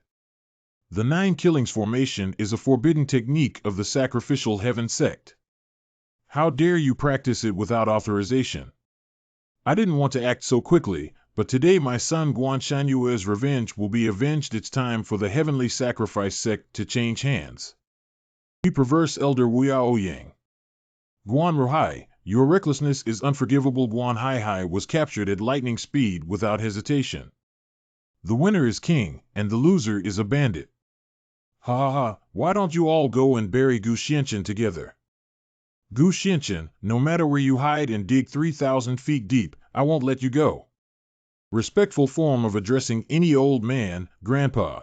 The 9 killings formation is a forbidden technique of the sacrificial heaven sect. How dare you practice it without authorization? I didn't want to act so quickly, but today my son Guan Shanyue's revenge will be avenged. It's time for the heavenly sacrifice sect to change hands. Be perverse, Elder Wuyao Yang. Guan Ruhai, your recklessness is unforgivable. Guan Hai was captured at lightning speed without hesitation. The winner is king, and the loser is a bandit. Why don't you all go and bury Gu Xianchen together? Gu Xianchen, no matter where you hide and dig 3,000 feet deep, I won't let you go. Respectful form of addressing any old man, Grandpa.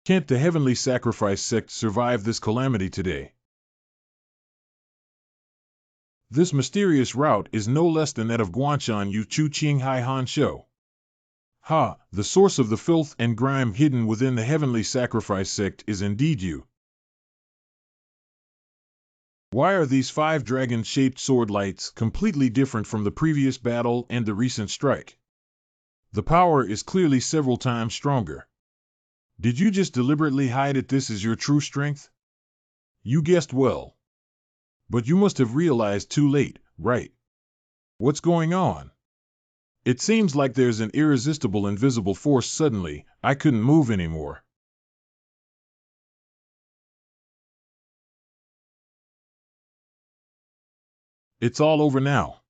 Can't the heavenly sacrifice sect survive this calamity today? This mysterious route is no less than that of Guanshan Yu Chu Qing Hai Han Shou. The source of the filth and grime hidden within the heavenly sacrifice sect is indeed you. Why are these 5 dragon-shaped sword lights completely different from the previous battle and the recent strike? The power is clearly several times stronger. Did you just deliberately hide it? This is your true strength? You guessed well. But you must have realized too late, right? What's going on? It seems like there's an irresistible invisible force. Suddenly, I couldn't move anymore. It's all over now.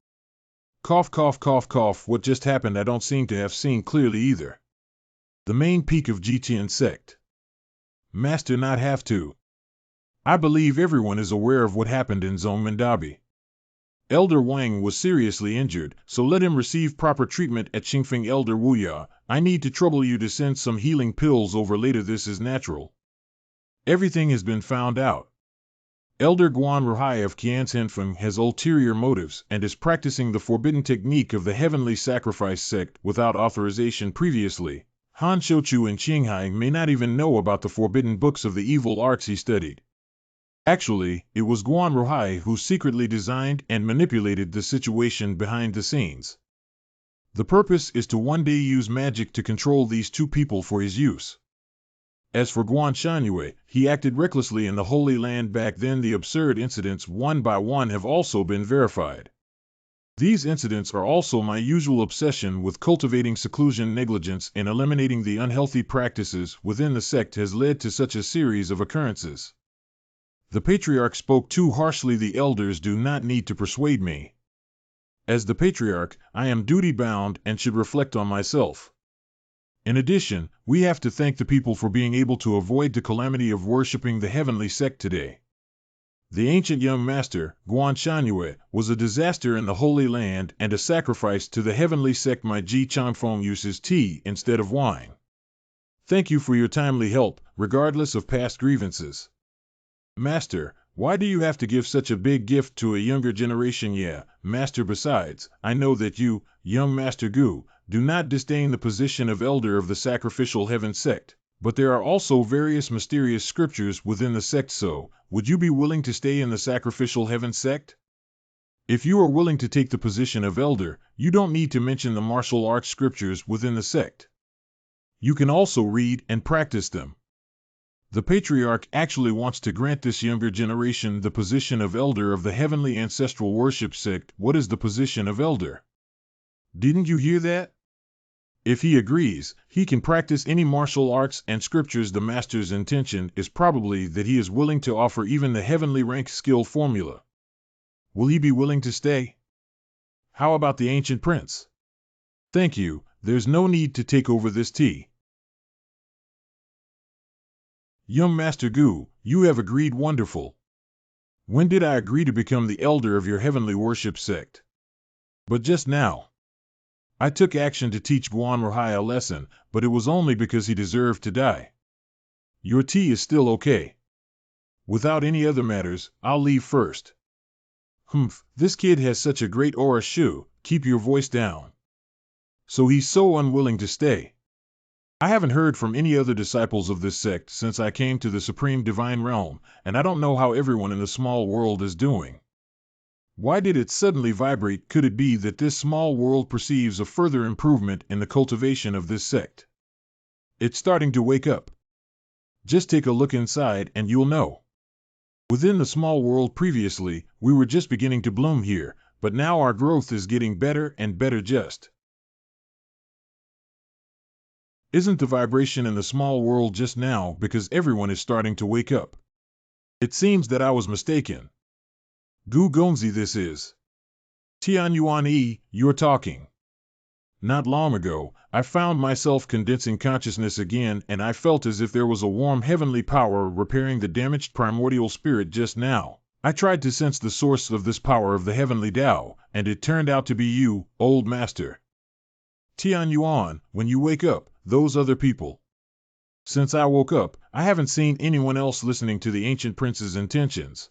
Cough, cough, cough, cough. What just happened? I don't seem to have seen clearly either. The main peak of Jitian sect. Master, not have to. I believe everyone is aware of what happened in Zhongmendabi. Elder Wang was seriously injured, so let him receive proper treatment at Qingfeng. Elder Wuya, I need to trouble you to send some healing pills over later. This is natural. Everything has been found out. Elder Guan Ruhai of Qianzhenfeng has ulterior motives and is practicing the forbidden technique of the heavenly sacrifice sect without authorization previously. Han Shouchu and Qinghai may not even know about the forbidden books of the evil arts he studied. Actually, it was Guan Ruhai who secretly designed and manipulated the situation behind the scenes. The purpose is to one day use magic to control these 2 people for his use. As for Guan Shangyue, he acted recklessly in the Holy Land back then. The absurd incidents one by one have also been verified. These incidents are also my usual obsession with cultivating seclusion. Negligence in eliminating the unhealthy practices within the sect has led to such a series of occurrences. The patriarch spoke too harshly. The elders do not need to persuade me. As the patriarch, I am duty-bound and should reflect on myself. In addition, we have to thank the people for being able to avoid the calamity of worshipping the heavenly sect today. The ancient young master, Guan Shangyue, was a disaster in the Holy Land and a sacrifice to the heavenly sect. My Ji Changfeng uses tea instead of wine. Thank you for your timely help, regardless of past grievances. Master, why do you have to give such a big gift to a younger generation? Yeah, Master. Besides, I know that you, young Master Gu, do not disdain the position of elder of the sacrificial heaven sect. But there are also various mysterious scriptures within the sect, so would you be willing to stay in the sacrificial heaven sect? If you are willing to take the position of elder, you don't need to mention the martial arts scriptures within the sect. You can also read and practice them. The patriarch actually wants to grant this younger generation the position of elder of the heavenly ancestral worship sect. What is the position of elder? Didn't you hear that? If he agrees, he can practice any martial arts and scriptures. The master's intention is probably that he is willing to offer even the heavenly rank skill formula. Will he be willing to stay? How about the ancient prince? Thank you, there's no need to take over this tea. Young Master Gu, you have agreed. Wonderful. When did I agree to become the elder of your heavenly worship sect? But just now. I took action to teach Guan Rahai a lesson, but it was only because he deserved to die. Your tea is still okay. Without any other matters, I'll leave first. Humph, this kid has such a great aura. Shoo, keep your voice down. So he's so unwilling to stay. I haven't heard from any other disciples of this sect since I came to the Supreme Divine Realm, and I don't know how everyone in the small world is doing. Why did it suddenly vibrate? Could it be that this small world perceives a further improvement in the cultivation of this sect? It's starting to wake up. Just take a look inside and you'll know. Within the small world previously, we were just beginning to bloom here, but now our growth is getting better and better. Just isn't the vibration in the small world just now because everyone is starting to wake up? It seems that I was mistaken. Gu Gongzi, this is Tianyuan Yi, you're talking. Not long ago, I found myself condensing consciousness again, and I felt as if there was a warm heavenly power repairing the damaged primordial spirit just now. I tried to sense the source of this power of the heavenly Tao, and it turned out to be you, old master. Tianyuan, when you wake up, those other people. Since I woke up, I haven't seen anyone else listening to the ancient prince's intentions.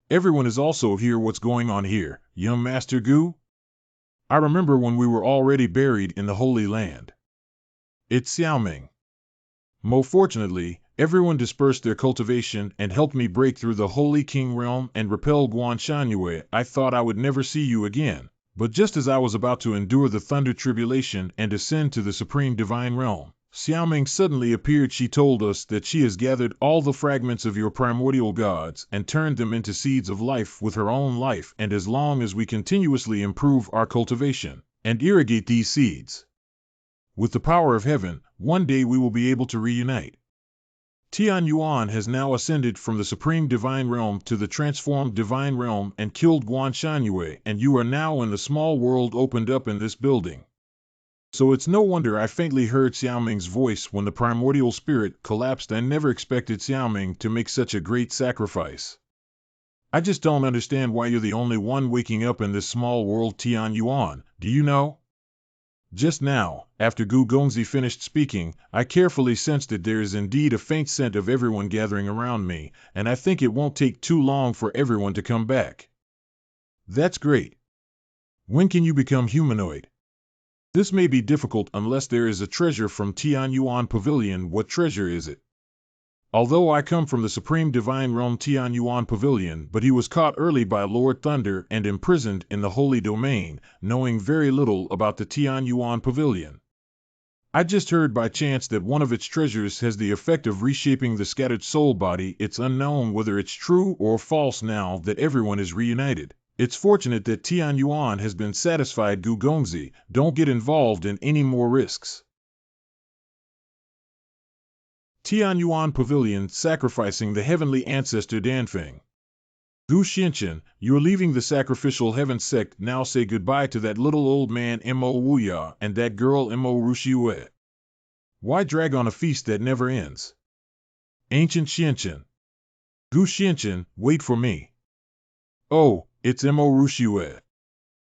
Everyone is also here. What's going on here, young Master Gu? I remember when we were already buried in the Holy Land. It's Xiaoming. Most fortunately, everyone dispersed their cultivation and helped me break through the Holy King realm and repel Guan Shangyue. I thought I would never see you again, but just as I was about to endure the thunder tribulation and ascend to the Supreme Divine Realm, Xiaoming suddenly appeared. She told us that she has gathered all the fragments of your primordial gods and turned them into seeds of life with her own life, and as long as we continuously improve our cultivation and irrigate these seeds with the power of heaven, one day we will be able to reunite. Tianyuan has now ascended from the Supreme Divine Realm to the transformed Divine Realm and killed Guan Shangyue, and you are now in the small world opened up in this building. So it's no wonder I faintly heard Xiaoming's voice when the primordial spirit collapsed. I never expected Xiaoming to make such a great sacrifice. I just don't understand why you're the only one waking up in this small world. Tianyuan, do you know? Just now, after Gu Gongzi finished speaking, I carefully sensed that there is indeed a faint scent of everyone gathering around me, and I think it won't take too long for everyone to come back. That's great. When can you become humanoid? This may be difficult unless there is a treasure from Tianyuan Pavilion. What treasure is it? Although I come from the Supreme Divine Realm Tianyuan Pavilion, but he was caught early by Lord Thunder and imprisoned in the Holy Domain, knowing very little about the Tianyuan Pavilion. I just heard by chance that one of its treasures has the effect of reshaping the scattered soul body. It's unknown whether it's true or false now that everyone is reunited. It's fortunate that Tian Yuan has been satisfied. Gu Gongzi, don't get involved in any more risks. Tian Yuan Pavilion sacrificing the heavenly ancestor Danfeng. Gu Xianchen, you're leaving the sacrificial heaven sect. Now say goodbye to that little old man Mo Wuya and that girl Mo Rushiue. Why drag on a feast that never ends? Ancient Xianchen. Gu Xianchen, wait for me. Oh, it's Mo Rushiue.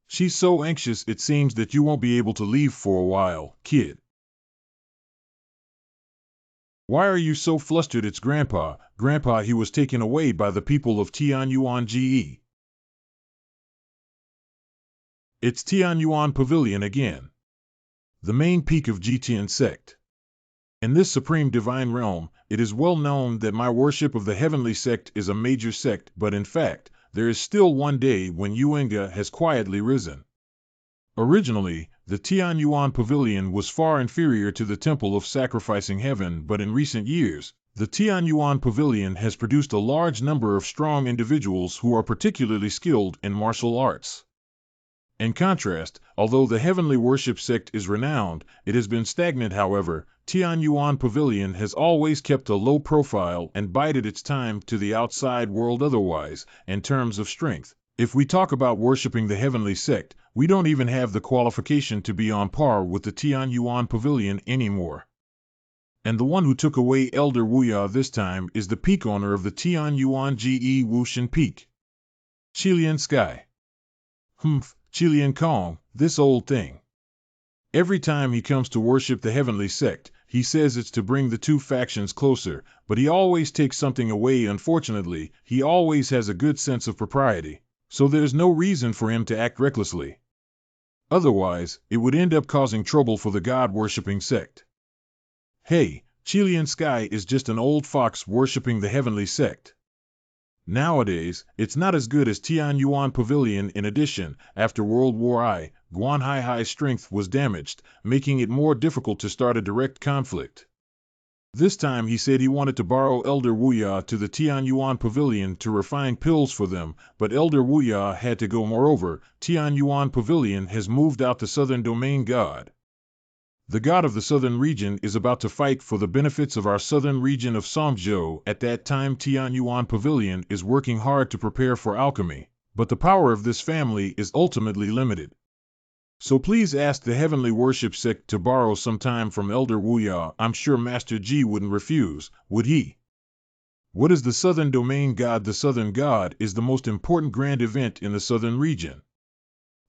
She's so anxious it seems that you won't be able to leave for a while, kid. Why are you so flustered? It's Grandpa. Grandpa, he was taken away by the people of Tianyuan Ge. It's Tianyuan Pavilion again. The main peak of Jitian sect. In this supreme divine realm, it is well known that my worship of the heavenly sect is a major sect, but in fact, there is still one day when Yuenga has quietly risen. Originally, the Tianyuan Pavilion was far inferior to the Temple of Sacrificing Heaven, but in recent years, the Tianyuan Pavilion has produced a large number of strong individuals who are particularly skilled in martial arts. In contrast, although the heavenly worship sect is renowned, it has been stagnant. However, Tianyuan Pavilion has always kept a low profile and bided its time to the outside world. Otherwise, in terms of strength, if we talk about worshipping the heavenly sect, we don't even have the qualification to be on par with the Tianyuan Pavilion anymore. And the one who took away Elder Wuya this time is the peak owner of the Tianyuan Ge Wushan Peak. Qilian Sky. Qilian Kong, this old thing. Every time he comes to worship the heavenly sect, he says it's to bring the two factions closer, but he always takes something away. Unfortunately, he always has a good sense of propriety, so there's no reason for him to act recklessly. Otherwise, it would end up causing trouble for the God-worshipping sect. Hey, Qilian Sky is just an old fox worshipping the heavenly sect. Nowadays, it's not as good as Tianyuan Pavilion. In addition, after World War I, Guanhai's strength was damaged, making it more difficult to start a direct conflict. This time he said he wanted to borrow Elder Wuya to the Tianyuan Pavilion to refine pills for them, but Elder Wuya had to go. Moreover, Tianyuan Pavilion has moved out the southern domain god. The god of the southern region is about to fight for the benefits of our southern region of Songzhou. At that time, Tianyuan Pavilion is working hard to prepare for alchemy, but the power of this family is ultimately limited. So please ask the heavenly worship sect to borrow some time from Elder Wuya. I'm sure Master Ji wouldn't refuse, would he? What is the southern domain god? The southern god is the most important grand event in the southern region.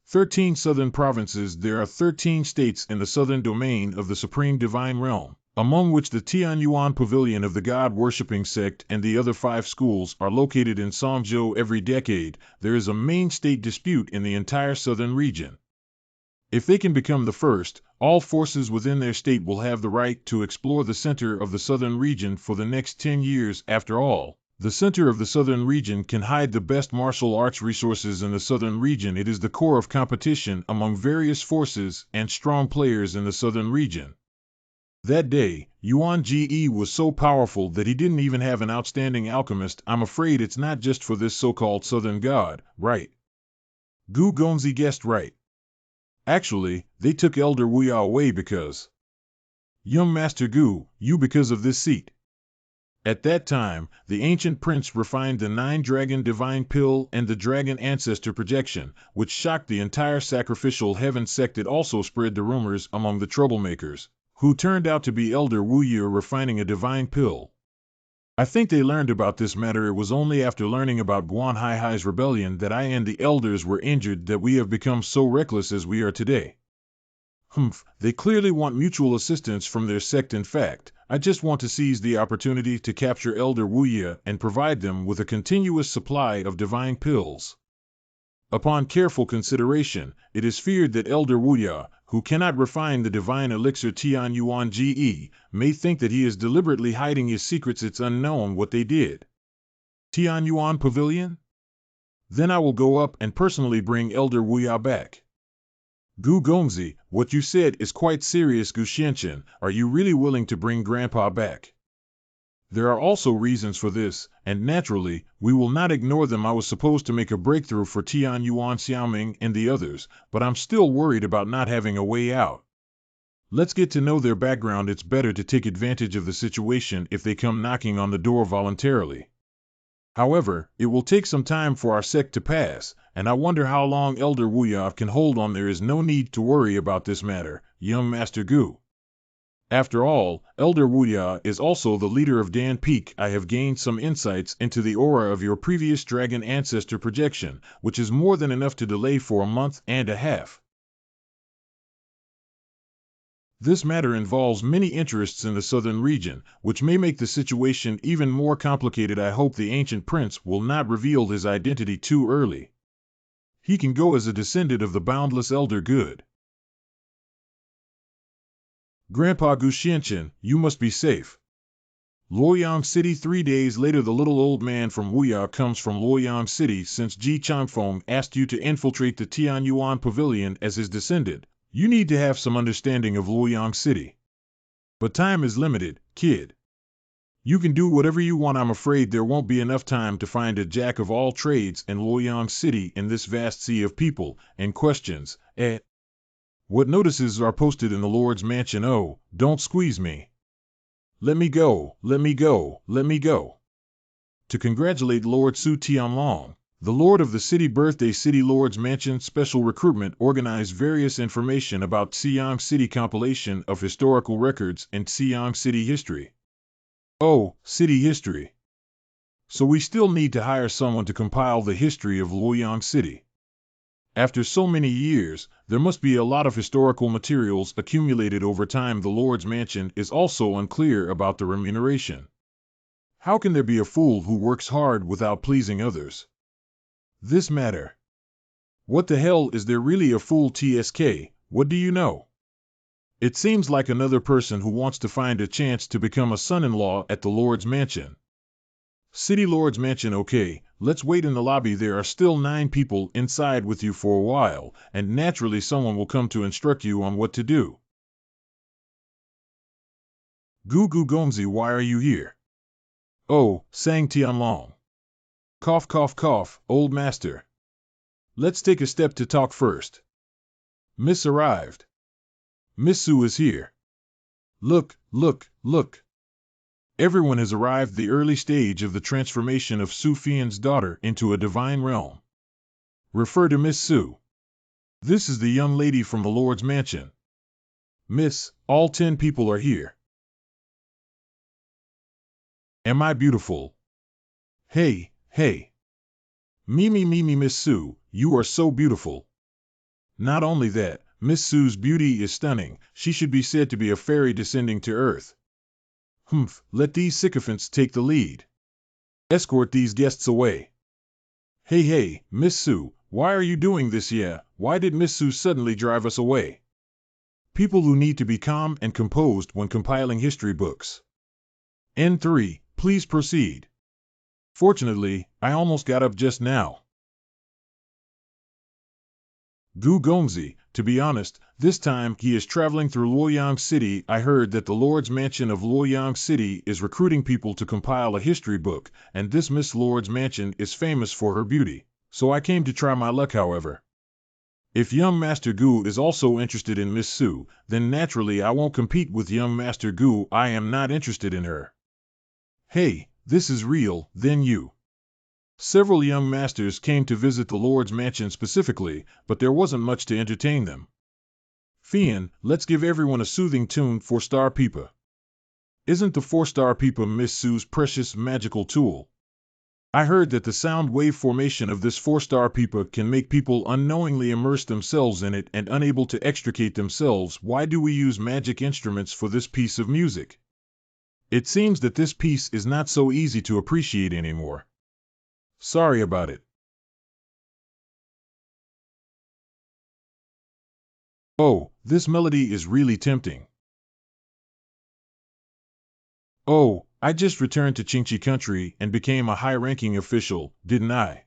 13 southern provinces. There are 13 states in the southern domain of the supreme divine realm, among which the Tianyuan Pavilion of the God-worshipping sect and the other 5 schools are located in Songzhou. Every decade, there is a main state dispute in the entire southern region. If they can become the first, all forces within their state will have the right to explore the center of the southern region for the next 10 years. After all, the center of the southern region can hide the best martial arts resources in the southern region. It is the core of competition among various forces and strong players in the southern region. That day, Yuan Ge was so powerful that he didn't even have an outstanding alchemist. I'm afraid it's not just for this so-called southern god, right? Gu Gongzi guessed right. Actually, they took Elder Wuya away because... Young Master Gu, you because of this seat. At that time, the ancient prince refined the 9-dragon divine pill and the dragon ancestor projection, which shocked the entire sacrificial heaven sect. It also spread the rumors among the troublemakers, who turned out to be Elder Wuya refining a divine pill. I think they learned about this matter. It was only after learning about Guanhai's rebellion that I and the elders were injured that we have become so reckless as we are today. They clearly want mutual assistance from their sect. In fact, I just want to seize the opportunity to capture Elder Wuya and provide them with a continuous supply of divine pills. Upon careful consideration, it is feared that Elder Wuya, who cannot refine the divine elixir Tianyuan Ge, may think that he is deliberately hiding his secrets. It's unknown what they did. Tianyuan Pavilion? Then I will go up and personally bring Elder Wuya back. Gu Gongzi, what you said is quite serious. Gu Xianchen, are you really willing to bring Grandpa back? There are also reasons for this, and naturally, we will not ignore them. I was supposed to make a breakthrough for Tian Yuan, Xiaoming, and the others, but I'm still worried about not having a way out. Let's get to know their background. It's better to take advantage of the situation if they come knocking on the door voluntarily. However, it will take some time for our sect to pass, and I wonder how long Elder Wuyao can hold on. There is no need to worry about this matter, young Master Gu. After all, Elder Wuyao is also the leader of Dan Peak. I have gained some insights into the aura of your previous dragon ancestor projection, which is more than enough to delay for a month and a half. This matter involves many interests in the southern region, which may make the situation even more complicated. I hope the ancient prince will not reveal his identity too early. He can go as a descendant of the boundless Elder Good. Grandpa Gu Xianchen, you must be safe. Luoyang City. 3 days later, the little old man from Wuyao comes from Luoyang City. Since Ji Changfeng asked you to infiltrate the Tianyuan Pavilion as his descendant, you need to have some understanding of Luoyang City. But time is limited, kid. You can do whatever you want. I'm afraid there won't be enough time to find a jack of all trades in Luoyang City in this vast sea of people and questions. What notices are posted in the Lord's mansion? Oh, don't squeeze me. Let me go, let me go, let me go. To congratulate Lord Su Tianlong, the Lord of the City. Birthday. City Lord's Mansion Special Recruitment organized various information about Xi'an City. Compilation of historical records and Xi'an City history. Oh, city history. So we still need to hire someone to compile the history of Luoyang City. After so many years, there must be a lot of historical materials accumulated over time. The Lord's Mansion is also unclear about the remuneration. How can there be a fool who works hard without pleasing others? This matter. What the hell, is there really a fool? TSK, what do you know? It seems like another person who wants to find a chance to become a son-in-law at the Lord's Mansion. City Lord's Mansion. Okay, let's wait in the lobby. There are still 9 people inside with you for a while, and naturally someone will come to instruct you on what to do. Gu Gongzi, why are you here? Oh, sang Tianlong. Cough, cough, cough, old master. Let's take a step to talk first. Miss arrived. Miss Su is here. Look, look, look. Everyone has arrived. The early stage of the transformation of Su Fian's daughter into a divine realm. Refer to Miss Su. This is the young lady from the Lord's Mansion. Miss, all 10 people are here. Am I beautiful? Hey, hey. Me, Miss Su, you are so beautiful. Not only that, Miss Su's beauty is stunning. She should be said to be a fairy descending to earth. Humph, let these sycophants take the lead. Escort these guests away. Hey, Miss Su, why are you doing this? Yeah, why did Miss Su suddenly drive us away? People who need to be calm and composed when compiling history books. N3, please proceed. Fortunately, I almost got up just now. Gu Gongzi, to be honest, this time he is traveling through Luoyang City. I heard that the Lord's Mansion of Luoyang City is recruiting people to compile a history book, and this Miss Lord's Mansion is famous for her beauty, so I came to try my luck. However, if young Master Gu is also interested in Miss Su, then naturally I won't compete with young Master Gu. I am not interested in her. Hey, this is real, then you. Several young masters came to visit the Lord's Mansion specifically, but there wasn't much to entertain them. Fian, let's give everyone a soothing tune. 4-star pipa. Isn't the 4-star pipa Miss Su's precious magical tool? I heard that the sound wave formation of this 4-star pipa can make people unknowingly immerse themselves in it and unable to extricate themselves. Why do we use magic instruments for this piece of music? It seems that this piece is not so easy to appreciate anymore. Sorry about it. Oh, this melody is really tempting. Oh, I just returned to Qingqi country and became a high-ranking official, didn't I?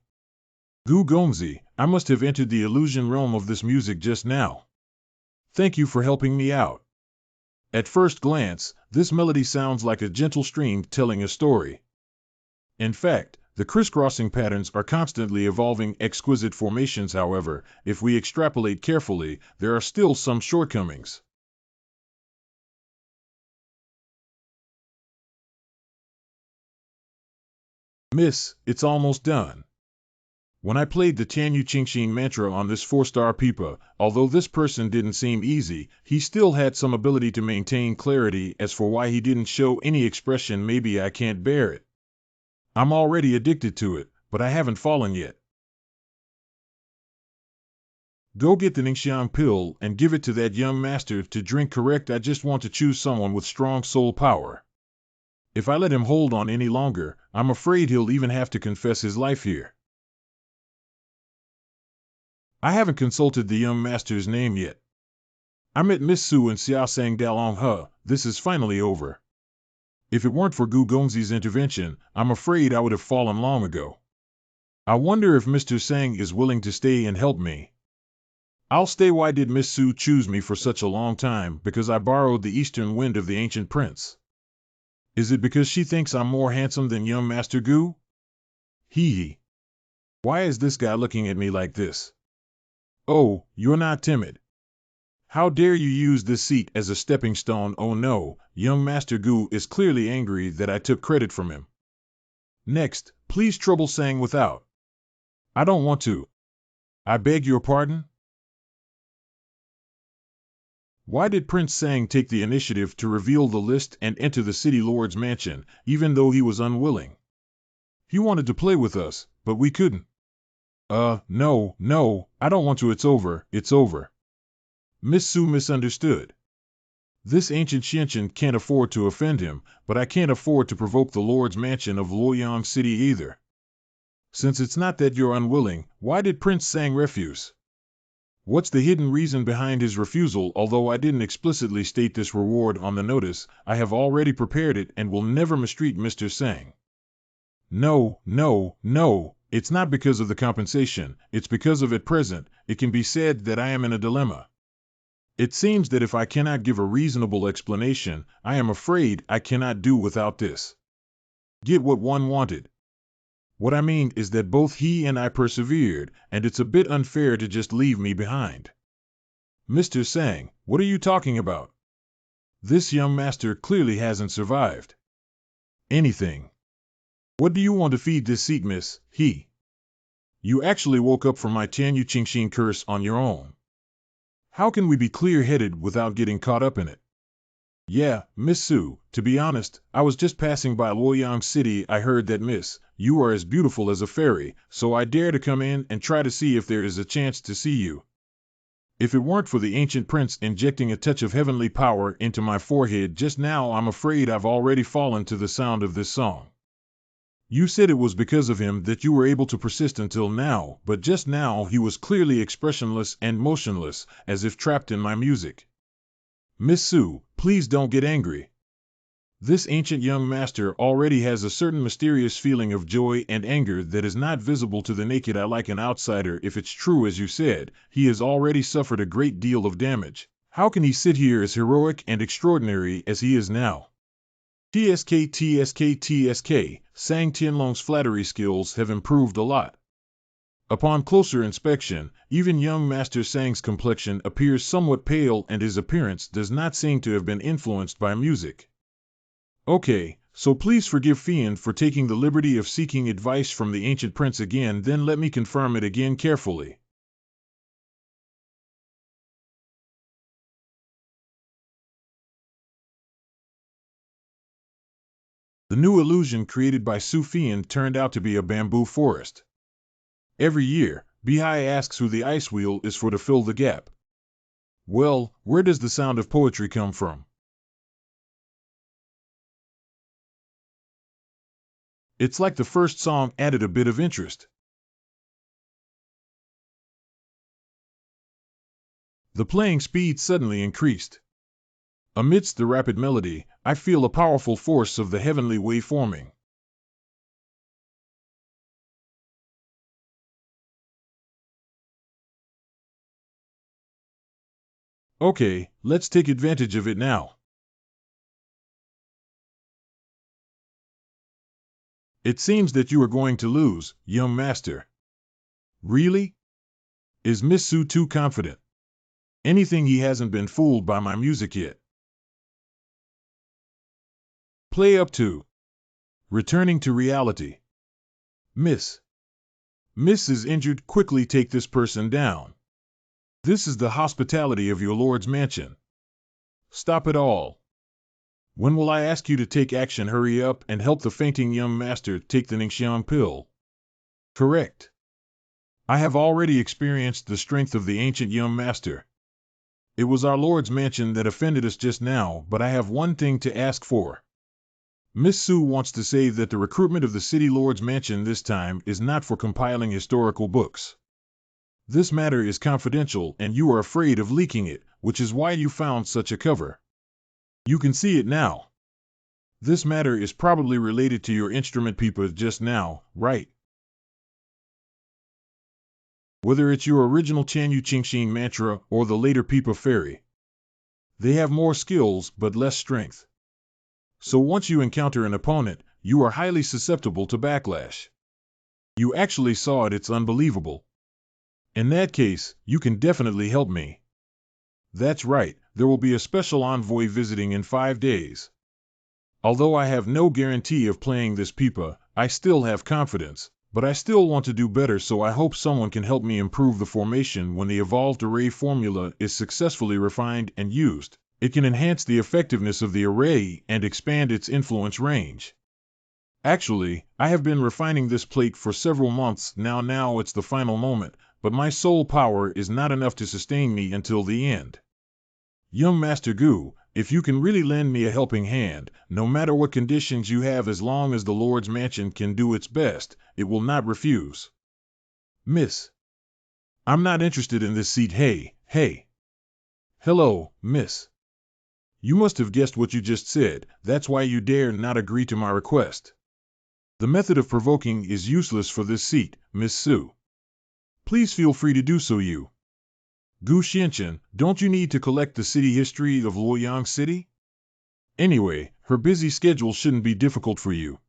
Gu Gongzi, I must have entered the illusion realm of this music just now. Thank you for helping me out. At first glance, this melody sounds like a gentle stream telling a story. In fact, the crisscrossing patterns are constantly evolving exquisite formations. However, if we extrapolate carefully, there are still some shortcomings. Miss, it's almost done. When I played the Tanyu Chingshin mantra on this 4-star pipa, although this person didn't seem easy, he still had some ability to maintain clarity. As for why he didn't show any expression, maybe I can't bear it. I'm already addicted to it, but I haven't fallen yet. Go get the Ningxiang pill and give it to that young master to drink. Correct, I just want to choose someone with strong soul power. If I let him hold on any longer, I'm afraid he'll even have to confess his life here. I haven't consulted the young master's name yet. I met Miss Su and Xiao Sang Dalong He. This is finally over. If it weren't for Gu Gongzi's intervention, I'm afraid I would have fallen long ago. I wonder if Mr. Sang is willing to stay and help me. I'll stay. Why did Miss Su choose me for such a long time? Because I borrowed the eastern wind of the ancient prince. Is it because she thinks I'm more handsome than young Master Gu? Hee hee. Why is this guy looking at me like this? Oh, you're not timid. How dare you use this seat as a stepping stone? Oh no, young Master Gu is clearly angry that I took credit from him. Next, please trouble Sang without. I don't want to. I beg your pardon? Why did Prince Sang take the initiative to reveal the list and enter the city lord's mansion, even though he was unwilling? He wanted to play with us, but we couldn't. No, I don't want to. It's over, it's over. Miss Su misunderstood. This ancient Xianqian can't afford to offend him, but I can't afford to provoke the Lord's mansion of Luoyang City either. Since it's not that you're unwilling, why did Prince Sang refuse? What's the hidden reason behind his refusal? Although I didn't explicitly state this reward on the notice, I have already prepared it and will never mistreat Mr. Sang. No, it's not because of the compensation, it's because of at present, it can be said that I am in a dilemma. It seems that if I cannot give a reasonable explanation, I am afraid I cannot do without this. Get what one wanted. What I mean is that both he and I persevered, and it's a bit unfair to just leave me behind. Mr. Sang, what are you talking about? This young master clearly hasn't survived anything. What do you want to feed this seat, miss? You actually woke up from my Tanyu Chingshin curse on your own. How can we be clear-headed without getting caught up in it? Yeah, Miss Su, to be honest, I was just passing by Luoyang City. I heard that Miss, you are as beautiful as a fairy, so I dare to come in and try to see if there is a chance to see you. If it weren't for the ancient prince injecting a touch of heavenly power into my forehead just now, I'm afraid I've already fallen to the sound of this song. You said it was because of him that you were able to persist until now, but just now he was clearly expressionless and motionless, as if trapped in my music. Miss Su, please don't get angry. This ancient young master already has a certain mysterious feeling of joy and anger that is not visible to the naked eye. Like an outsider, if it's true as you said, he has already suffered a great deal of damage. How can he sit here as heroic and extraordinary as he is now? TSK, Sang Tianlong's flattery skills have improved a lot. Upon closer inspection, even young Master Sang's complexion appears somewhat pale and his appearance does not seem to have been influenced by music. Okay, so please forgive Fian for taking the liberty of seeking advice from the ancient prince again, then let me confirm it again carefully. The new illusion created by Su Fian turned out to be a bamboo forest. Every year, Bihai asks who the ice wheel is for to fill the gap. Well, where does the sound of poetry come from? It's like the first song added a bit of interest. The playing speed suddenly increased. Amidst the rapid melody, I feel a powerful force of the heavenly wave forming. Okay, let's take advantage of it now. It seems that you are going to lose, young master. Really? Is Miss Sue too confident? Anything he hasn't been fooled by my music yet. Play up to returning to reality. Miss is injured. Quickly take this person down. This is the hospitality of your lord's mansion. Stop it all. When will I ask you to take action? Hurry up and help the fainting young master take the Ningxiang pill. Correct. I have already experienced the strength of the ancient young master. It was our lord's mansion that offended us just now, but I have one thing to ask for. Miss Sue wants to say that the recruitment of the city lord's mansion this time is not for compiling historical books. This matter is confidential and you are afraid of leaking it, which is why you found such a cover. You can see it now. This matter is probably related to your instrument pipa just now, right? Whether it's your original Chanyu Qingxin mantra or the later pipa fairy. They have more skills but less strength. So once you encounter an opponent, you are highly susceptible to backlash. You actually saw it, it's unbelievable. In that case, you can definitely help me. That's right, there will be a special envoy visiting in 5 days. Although I have no guarantee of playing this pipa, I still have confidence, but I still want to do better, so I hope someone can help me improve the formation. When the evolved array formula is successfully refined and used, it can enhance the effectiveness of the array and expand its influence range. Actually, I have been refining this plate for several months now. Now it's the final moment, but my soul power is not enough to sustain me until the end. Young Master Gu, if you can really lend me a helping hand, no matter what conditions you have, as long as the Lord's mansion can do its best, it will not refuse. Miss. I'm not interested in this seat. Hey. Hello, miss. You must have guessed what you just said, that's why you dare not agree to my request. The method of provoking is useless for this seat, Miss Sue. Please feel free to do so. You. Gu Xianchen, don't you need to collect the city history of Luoyang City? Anyway, her busy schedule shouldn't be difficult for you.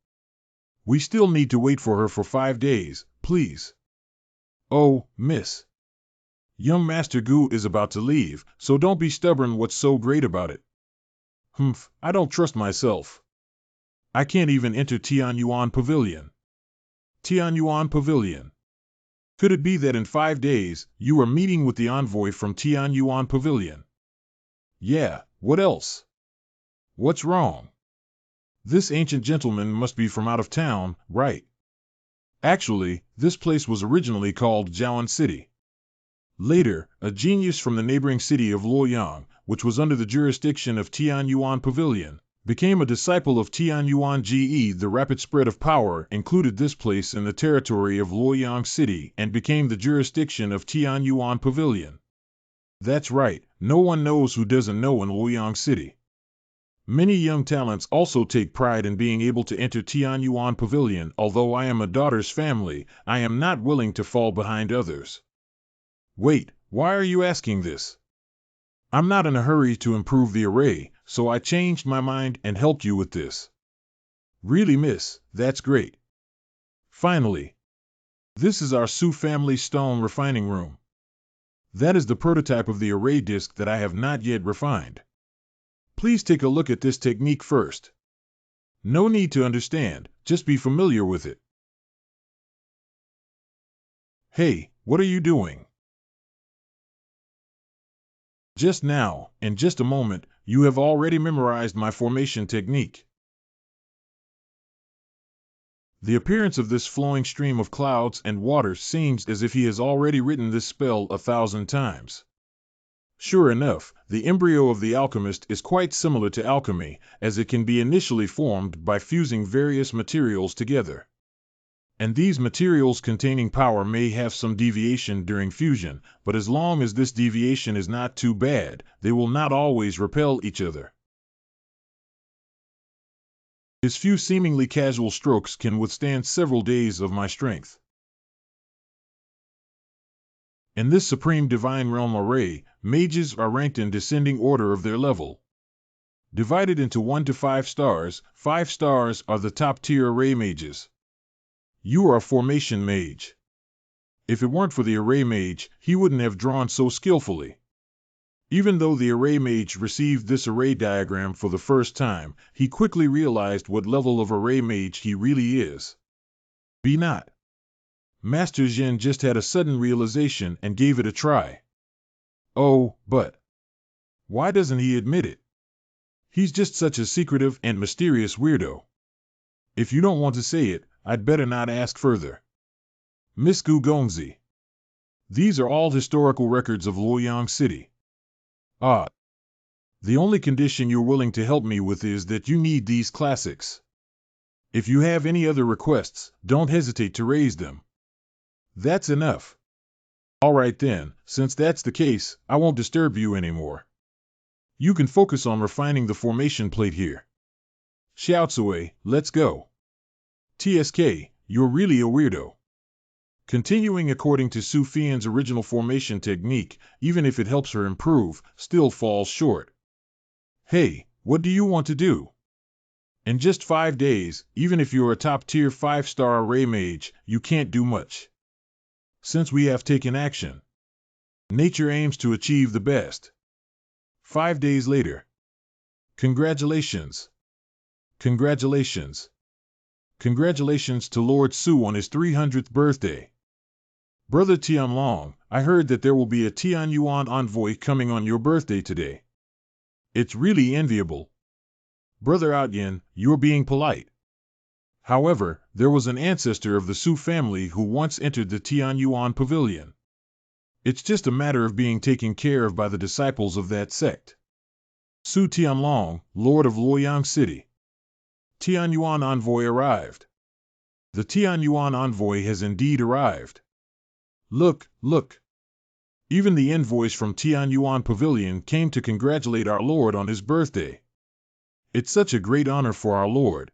We still need to wait for her for 5 days, please. Oh, miss. Young Master Gu is about to leave, so don't be stubborn. What's so great about it? I don't trust myself. I can't even enter Tianyuan Pavilion. Tianyuan Pavilion. Could it be that in 5 days, you are meeting with the envoy from Tianyuan Pavilion? Yeah, what else? What's wrong? This ancient gentleman must be from out of town, right? Actually, this place was originally called Jiawan City. Later, a genius from the neighboring city of Luoyang, which was under the jurisdiction of Tianyuan Pavilion, became a disciple of Tianyuan Ge. The rapid spread of power included this place in the territory of Luoyang City and became the jurisdiction of Tianyuan Pavilion. That's right, no one knows who doesn't know in Luoyang City. Many young talents also take pride in being able to enter Tianyuan Pavilion. Although I am a daughter's family, I am not willing to fall behind others. Wait, why are you asking this? I'm not in a hurry to improve the array, so I changed my mind and helped you with this. Really, miss, that's great. Finally. This is our Su family stone refining room. That is the prototype of the array disk that I have not yet refined. Please take a look at this technique first. No need to understand, just be familiar with it. Hey, what are you doing? Just now, in just a moment, you have already memorized my formation technique. The appearance of this flowing stream of clouds and water seems as if he has already written this spell 1,000 times. Sure enough, the embryo of the alchemist is quite similar to alchemy, as it can be initially formed by fusing various materials together. And these materials containing power may have some deviation during fusion, but as long as this deviation is not too bad, they will not always repel each other. His few seemingly casual strokes can withstand several days of my strength. In this supreme divine realm array, mages are ranked in descending order of their level. Divided into 1 to 5 stars are the top-tier array mages. You are a formation mage. If it weren't for the array mage, he wouldn't have drawn so skillfully. Even though the array mage received this array diagram for the first time, he quickly realized what level of array mage he really is. Be not. Master Zhen just had a sudden realization and gave it a try. Oh, but why doesn't he admit it? He's just such a secretive and mysterious weirdo. If you don't want to say it, I'd better not ask further. Miss Gu Gongzi. These are all historical records of Luoyang City. Ah. The only condition you're willing to help me with is that you need these classics. If you have any other requests, don't hesitate to raise them. That's enough. All right then, since that's the case, I won't disturb you anymore. You can focus on refining the formation plate here. Xiaotsui, let's go. TSK, you're really a weirdo. Continuing according to Su Fian's original formation technique, even if it helps her improve, still falls short. Hey, what do you want to do? In just 5 days, even if you're a top-tier 5-star array mage, you can't do much. Since we have taken action, nature aims to achieve the best. 5 days later. Congratulations. Congratulations. Congratulations to Lord Su on his 300th birthday. Brother Tianlong, I heard that there will be a Tianyuan envoy coming on your birthday today. It's really enviable. Brother Outyin, you're being polite. However, there was an ancestor of the Su family who once entered the Tianyuan pavilion. It's just a matter of being taken care of by the disciples of that sect. Su Tianlong, Lord of Luoyang City. Tianyuan envoy arrived. The Tianyuan envoy has indeed arrived. Look, look. Even the envoys from Tianyuan Pavilion came to congratulate our Lord on his birthday. It's such a great honor for our Lord.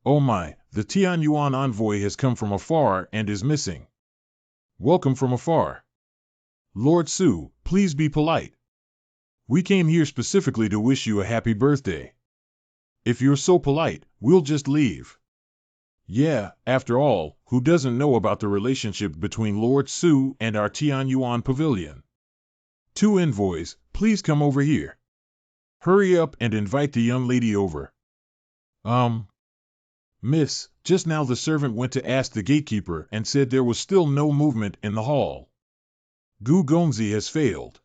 Oh my, the Tianyuan envoy has come from afar and is missing. Welcome from afar. Lord Su, please be polite. We came here specifically to wish you a happy birthday. If you're so polite, we'll just leave. Yeah, after all, who doesn't know about the relationship between Lord Su and our Tianyuan Pavilion? 2 envoys, please come over here. Hurry up and invite the young lady over. Miss, just now the servant went to ask the gatekeeper and said there was still no movement in the hall. Gu Gongzi has failed.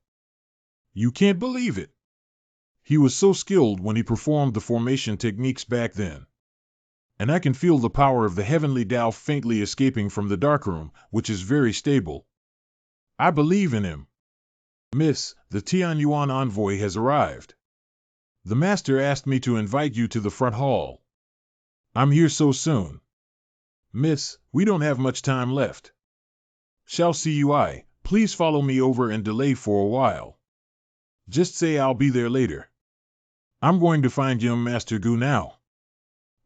You can't believe it. He was so skilled when he performed the formation techniques back then. And I can feel the power of the heavenly Tao faintly escaping from the darkroom, which is very stable. I believe in him. Miss, the Tianyuan envoy has arrived. The master asked me to invite you to the front hall. I'm here so soon. Miss, we don't have much time left. Shall Cui, please follow me over and delay for a while. Just say I'll be there later. I'm going to find young Master Gu now.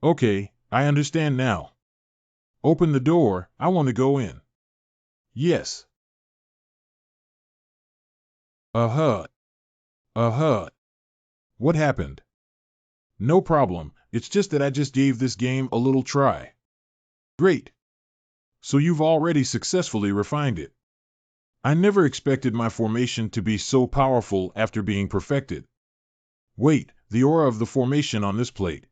Okay, I understand now. Open the door, I want to go in. Yes. Uh-huh. What happened? No problem, it's just that I just gave this game a little try. Great. So you've already successfully refined it. I never expected my formation to be so powerful after being perfected. Wait, the aura of the formation on this plate.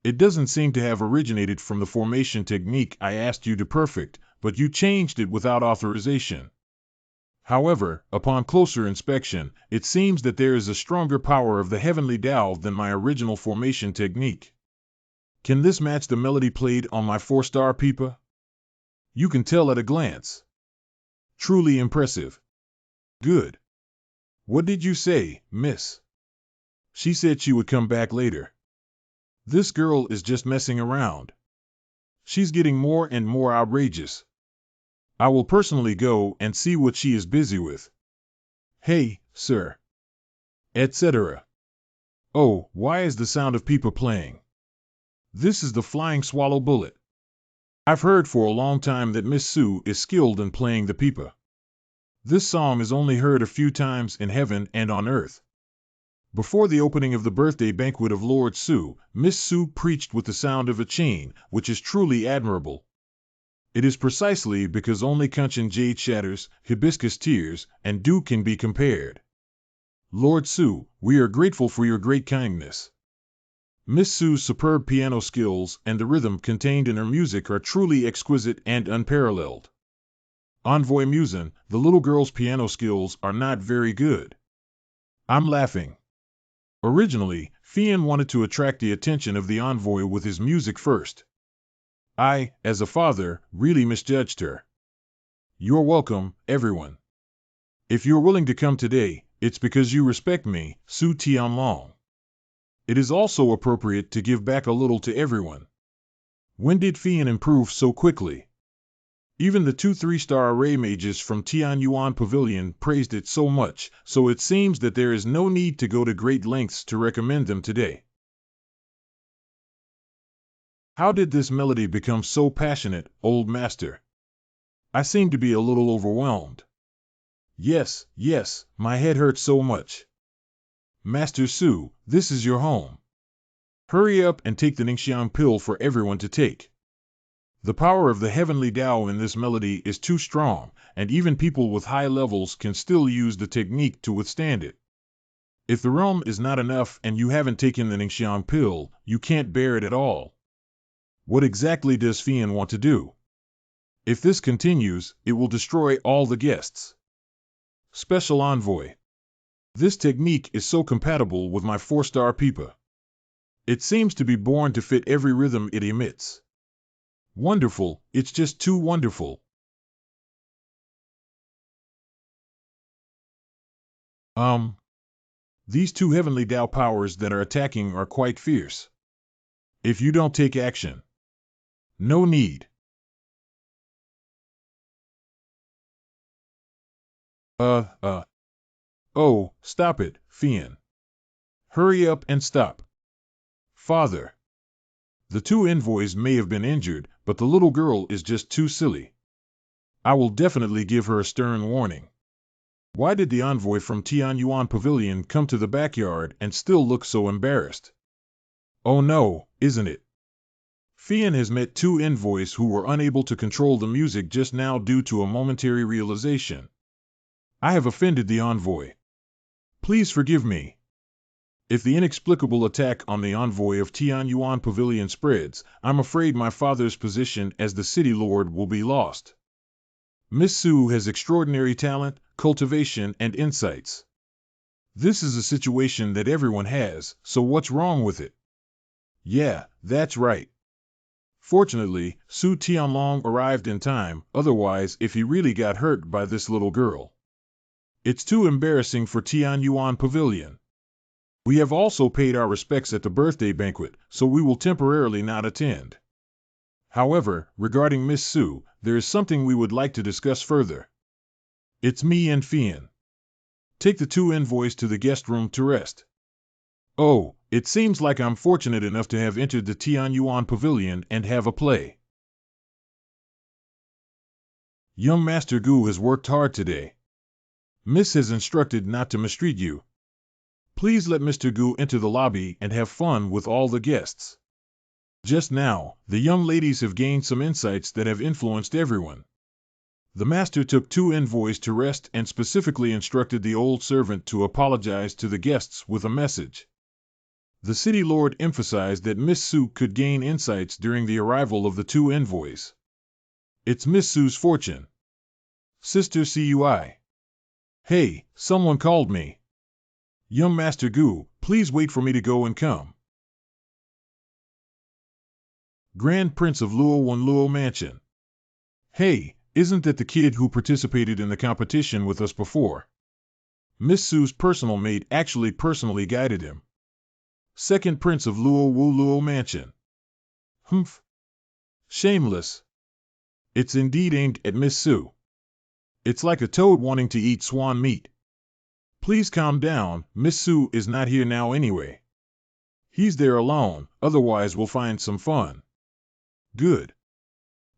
It doesn't seem to have originated from the formation technique I asked you to perfect, but you changed it without authorization. However, upon closer inspection, it seems that there is a stronger power of the heavenly Tao than my original formation technique. Can this match the melody played on my 4-star pipa? You can tell at a glance. Truly impressive. Good. What did you say, miss? She said she would come back later. This girl is just messing around. She's getting more and more outrageous. I will personally go and see what she is busy with. Hey, sir. Etc. Oh, why is the sound of pipa playing? This is the flying swallow bullet. I've heard for a long time that Miss Sue is skilled in playing the pipa. This song is only heard a few times in heaven and on earth. Before the opening of the birthday banquet of Lord Sue, Miss Sue preached with the sound of a chain, which is truly admirable. It is precisely because only Conch jade shatters, hibiscus tears, and dew can be compared. Lord Sue, we are grateful for your great kindness. Miss Sue's superb piano skills and the rhythm contained in her music are truly exquisite and unparalleled. Envoy Musin, the little girl's piano skills are not very good. I'm laughing. Originally, Fian wanted to attract the attention of the envoy with his music first. I, as a father, really misjudged her. You're welcome, everyone. If you're willing to come today, it's because you respect me, Su Tianlong. It is also appropriate to give back a little to everyone. When did Fian improve so quickly? Even the 2 3-star array mages from Tianyuan Pavilion praised it so much, so it seems that there is no need to go to great lengths to recommend them today. How did this melody become so passionate, old master? I seem to be a little overwhelmed. Yes, my head hurts so much. Master Su, this is your home. Hurry up and take the Ningxiang pill for everyone to take. The power of the heavenly Tao in this melody is too strong, and even people with high levels can still use the technique to withstand it. If the realm is not enough and you haven't taken the Ningxiang pill, you can't bear it at all. What exactly does Fian want to do? If this continues, it will destroy all the guests. Special Envoy. This technique is so compatible with my 4-star pipa. It seems to be born to fit every rhythm it emits. Wonderful, it's just too wonderful. These 2 heavenly Tao powers that are attacking are quite fierce. If you don't take action, no need. Oh, stop it, Fian. Hurry up and stop. Father. The 2 envoys may have been injured, but the little girl is just too silly. I will definitely give her a stern warning. Why did the envoy from Tianyuan Pavilion come to the backyard and still look so embarrassed? Oh no, isn't it? Fian has met 2 envoys who were unable to control the music just now due to a momentary realization. I have offended the envoy. Please forgive me. If the inexplicable attack on the envoy of Tianyuan Pavilion spreads, I'm afraid my father's position as the city lord will be lost. Miss Sue has extraordinary talent, cultivation, and insights. This is a situation that everyone has, so what's wrong with it? Yeah, that's right. Fortunately, Su Tianlong arrived in time, otherwise if he really got hurt by this little girl. It's too embarrassing for Tianyuan Pavilion. We have also paid our respects at the birthday banquet, so we will temporarily not attend. However, regarding Miss Sue, there is something we would like to discuss further. It's me and Fian. Take the 2 envoys to the guest room to rest. Oh, it seems like I'm fortunate enough to have entered the Tianyuan Pavilion and have a play. Young Master Gu has worked hard today. Miss has instructed not to mistreat you. Please let Mr. Gu enter the lobby and have fun with all the guests. Just now, the young ladies have gained some insights that have influenced everyone. The master took 2 envoys to rest and specifically instructed the old servant to apologize to the guests with a message. The city lord emphasized that Miss Sue could gain insights during the arrival of the 2 envoys. It's Miss Sue's fortune. Sister Cui. Hey, someone called me. Young Master Gu, please wait for me to go and come. Grand Prince of Luo Mansion. Hey, isn't that the kid who participated in the competition with us before? Miss Sue's personal maid actually personally guided him. Second Prince of Luo Mansion. Humph. Shameless. It's indeed aimed at Miss Sue. It's like a toad wanting to eat swan meat. Please calm down, Miss Sue is not here now anyway. He's there alone, otherwise we'll find some fun. Good.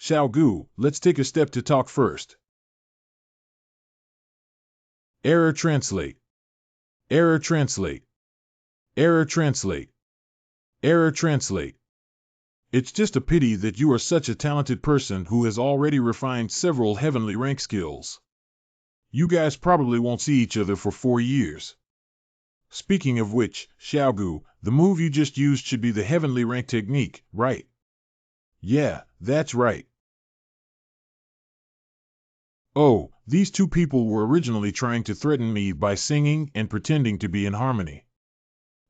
Xiao Gu, let's take a step to talk first. Error translate. Error translate. Error translate. Error translate. It's just a pity that you are such a talented person who has already refined several heavenly rank skills. You guys probably won't see each other for 4 years. Speaking of which, Xiaogu, the move you just used should be the heavenly rank technique, right? Yeah, that's right. Oh, these two people were originally trying to threaten me by singing and pretending to be in harmony.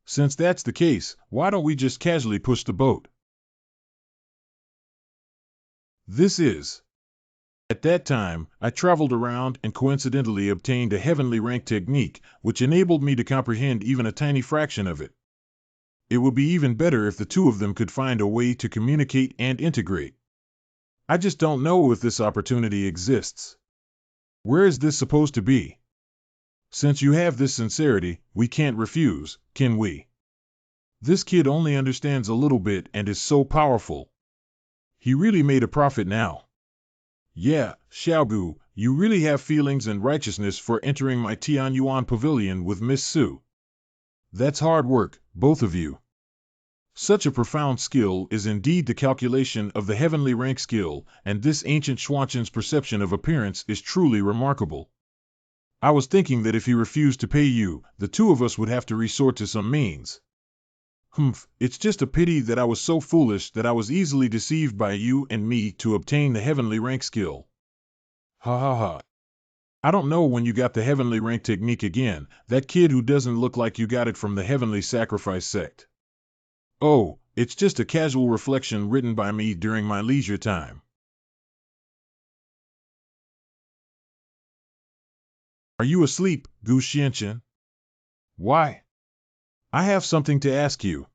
Since that's the case, why don't we just casually push the boat? This is. At that time, I traveled around and coincidentally obtained a heavenly rank technique, which enabled me to comprehend even a tiny fraction of it. It would be even better if the two of them could find a way to communicate and integrate. I just don't know if this opportunity exists. Where is this supposed to be? Since you have this sincerity, we can't refuse, can we? This kid only understands a little bit and is so powerful. He really made a profit now. Yeah, Xiaogu, you really have feelings and righteousness for entering my Tianyuan pavilion with Miss Su. That's hard work, both of you. Such a profound skill is indeed the calculation of the heavenly rank skill, and this ancient Xuanchen's perception of appearance is truly remarkable. I was thinking that if he refused to pay you, the two of us would have to resort to some means. It's just a pity that I was so foolish that I was easily deceived by you and me to obtain the heavenly rank skill. Ha ha ha. I don't know when you got the heavenly rank technique again, that kid who doesn't look like you got it from the heavenly sacrifice sect. Oh, it's just a casual reflection written by me during my leisure time. Are you asleep, Gu Xianchen? Why? I have something to ask you.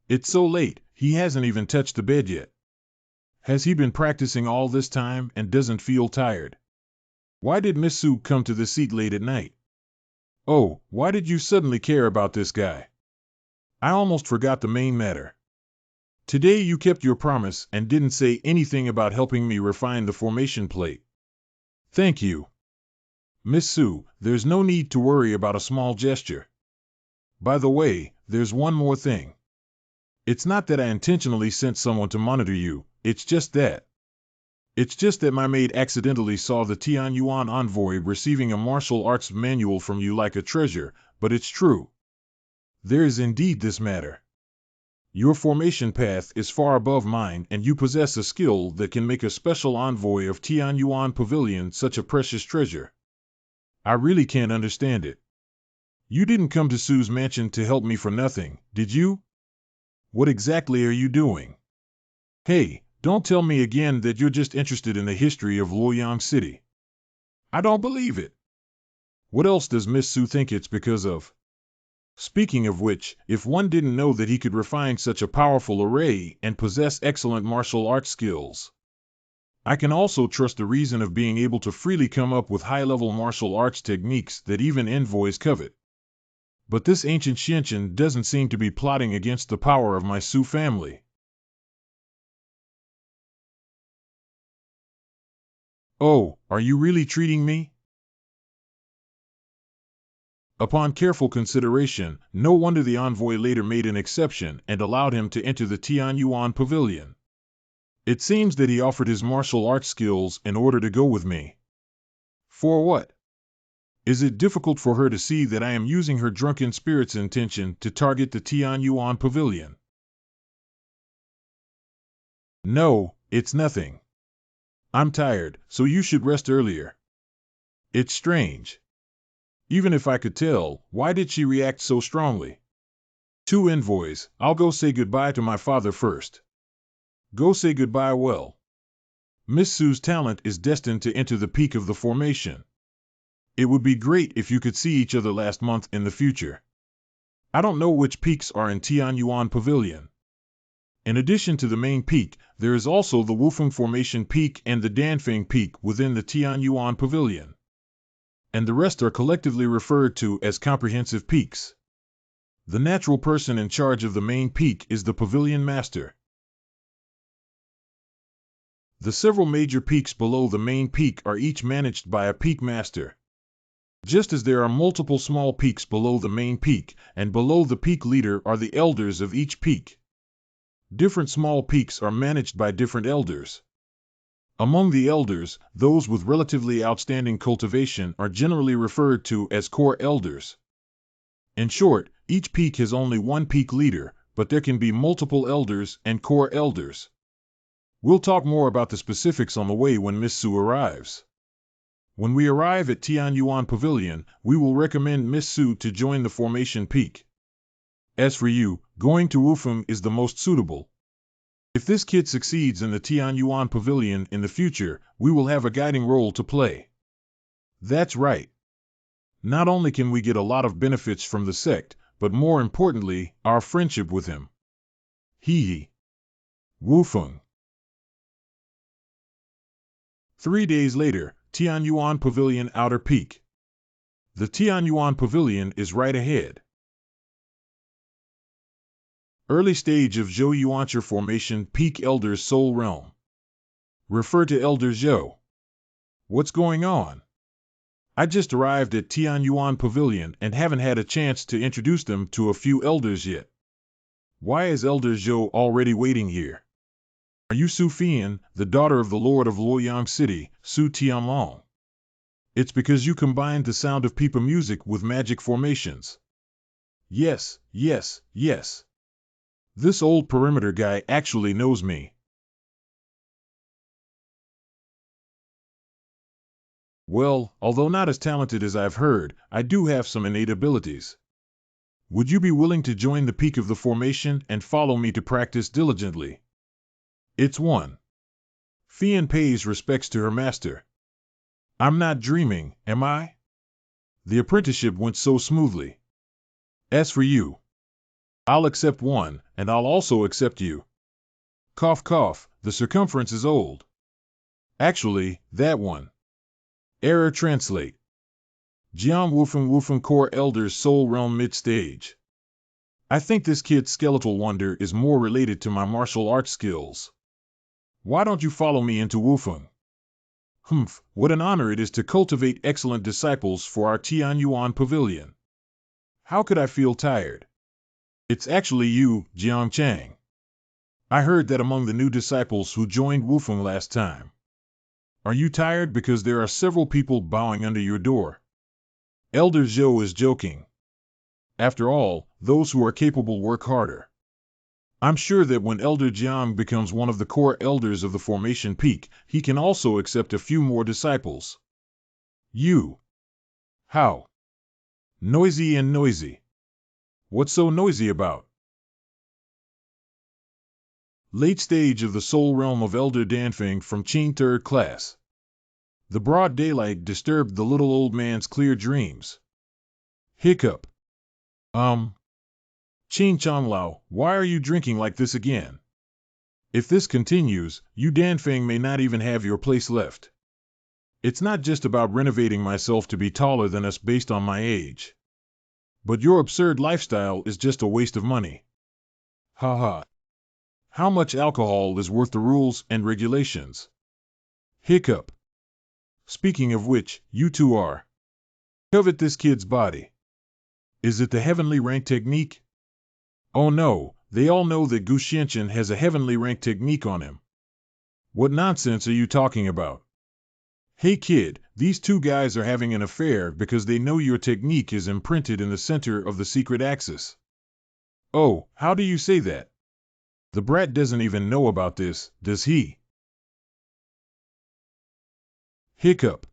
It's so late, he hasn't even touched the bed yet. Has he been practicing all this time and doesn't feel tired? Why did Miss Su come to the seat late at night? Oh, why did you suddenly care about this guy? I almost forgot the main matter. Today you kept your promise and didn't say anything about helping me refine the formation plate. Thank you. Miss Su, there's no need to worry about a small gesture. By the way, there's one more thing. It's not that I intentionally sent someone to monitor you, it's just that my maid accidentally saw the Tianyuan envoy receiving a martial arts manual from you like a treasure, but it's true. There is indeed this matter. Your formation path is far above mine and you possess a skill that can make a special envoy of Tianyuan Pavilion such a precious treasure. I really can't understand it. You didn't come to Su's mansion to help me for nothing, did you? What exactly are you doing? Hey, don't tell me again that you're just interested in the history of Luoyang City. I don't believe it. What else does Miss Su think it's because of? Speaking of which, if one didn't know that he could refine such a powerful array and possess excellent martial arts skills. I can also trust the reason of being able to freely come up with high-level martial arts techniques that even envoys covet. But this ancient Xianchen doesn't seem to be plotting against the power of my Su family. Oh, are you really treating me? Upon careful consideration, no wonder the envoy later made an exception and allowed him to enter the Tianyuan pavilion. It seems that he offered his martial arts skills in order to go with me. For what? Is it difficult for her to see that I am using her drunken spirit's intention to target the Tianyuan pavilion? No, it's nothing. I'm tired, so you should rest earlier. It's strange. Even if I could tell, why did she react so strongly? Two envoys, I'll go say goodbye to my father first. Go say goodbye well. Miss Su's talent is destined to enter the peak of the formation. It would be great if you could see each other last month in the future. I don't know which peaks are in Tianyuan Pavilion. In addition to the main peak, there is also the Wufeng Formation Peak and the Danfeng Peak within the Tianyuan Pavilion. And the rest are collectively referred to as comprehensive peaks. The natural person in charge of the main peak is the Pavilion Master. The several major peaks below the main peak are each managed by a peak master. Just as there are multiple small peaks below the main peak, and below the peak leader are the elders of each peak. Different small peaks are managed by different elders. Among the elders, those with relatively outstanding cultivation are generally referred to as core elders. In short, each peak has only one peak leader, but there can be multiple elders and core elders. We'll talk more about the specifics on the way when Miss Su arrives. When we arrive at Tianyuan Pavilion, we will recommend Miss Su to join the formation peak. As for you, going to Wufeng is the most suitable. If this kid succeeds in the Tianyuan Pavilion in the future, we will have a guiding role to play. That's right. Not only can we get a lot of benefits from the sect, but more importantly, our friendship with him. Hee. Wufeng. 3 days later, Tianyuan Pavilion Outer Peak. The Tianyuan Pavilion is right ahead. Early stage of Zhou Yuanchi formation Peak Elders Soul Realm. Refer to Elder Zhou. What's going on? I just arrived at Tianyuan Pavilion and haven't had a chance to introduce them to a few elders yet. Why is Elder Zhou already waiting here? Are you Su Fian, the daughter of the Lord of Luoyang City, Su Tianlong? It's because you combined the sound of pipa music with magic formations. Yes. This old perimeter guy actually knows me. Well, although not as talented as I've heard, I do have some innate abilities. Would you be willing to join the peak of the formation and follow me to practice diligently? It's one. Fian pays respects to her master. I'm not dreaming, am I? The apprenticeship went so smoothly. As for you, I'll accept one, and I'll also accept you. Cough cough, the circumference is old. Actually, that one. Error translate. Jiang Wufeng Core Elders Soul Realm Mid-Stage. I think this kid's skeletal wonder is more related to my martial arts skills. Why don't you follow me into Wufeng? Humph, what an honor it is to cultivate excellent disciples for our Tianyuan Pavilion. How could I feel tired? It's actually you, Jiang Chang. I heard that among the new disciples who joined Wufeng last time. Are you tired because there are several people bowing under your door? Elder Zhou is joking. After all, those who are capable work harder. I'm sure that when Elder Jiang becomes one of the core elders of the formation peak, he can also accept a few more disciples. You. How? Noisy and noisy. What's so noisy about? Late stage of the soul realm of Elder Danfeng from Qing 3rd class. The broad daylight disturbed the little old man's clear dreams. Hiccup. Qin Changlao, why are you drinking like this again? If this continues, you Danfeng may not even have your place left. It's not just about renovating myself to be taller than us based on my age. But your absurd lifestyle is just a waste of money. Ha. How much alcohol is worth the rules and regulations? Hiccup. Speaking of which, you two are. Covet this kid's body. Is it the heavenly rank technique? Oh no, they all know that Gu Xianchen has a heavenly rank technique on him. What nonsense are you talking about? Hey kid, these two guys are having an affair because they know your technique is imprinted in the center of the secret axis. Oh, how do you say that? The brat doesn't even know about this, does he? Hiccup.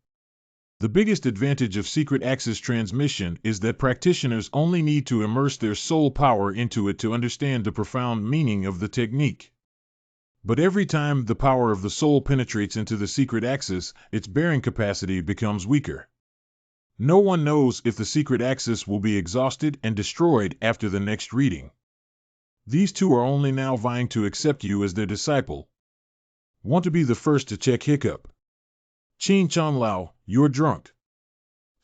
The biggest advantage of secret axis transmission is that practitioners only need to immerse their soul power into it to understand the profound meaning of the technique. But every time the power of the soul penetrates into the secret axis, its bearing capacity becomes weaker. No one knows if the secret axis will be exhausted and destroyed after the next reading. These two are only now vying to accept you as their disciple. Want to be the first to check Hiccup. Qin Changlao, you're drunk.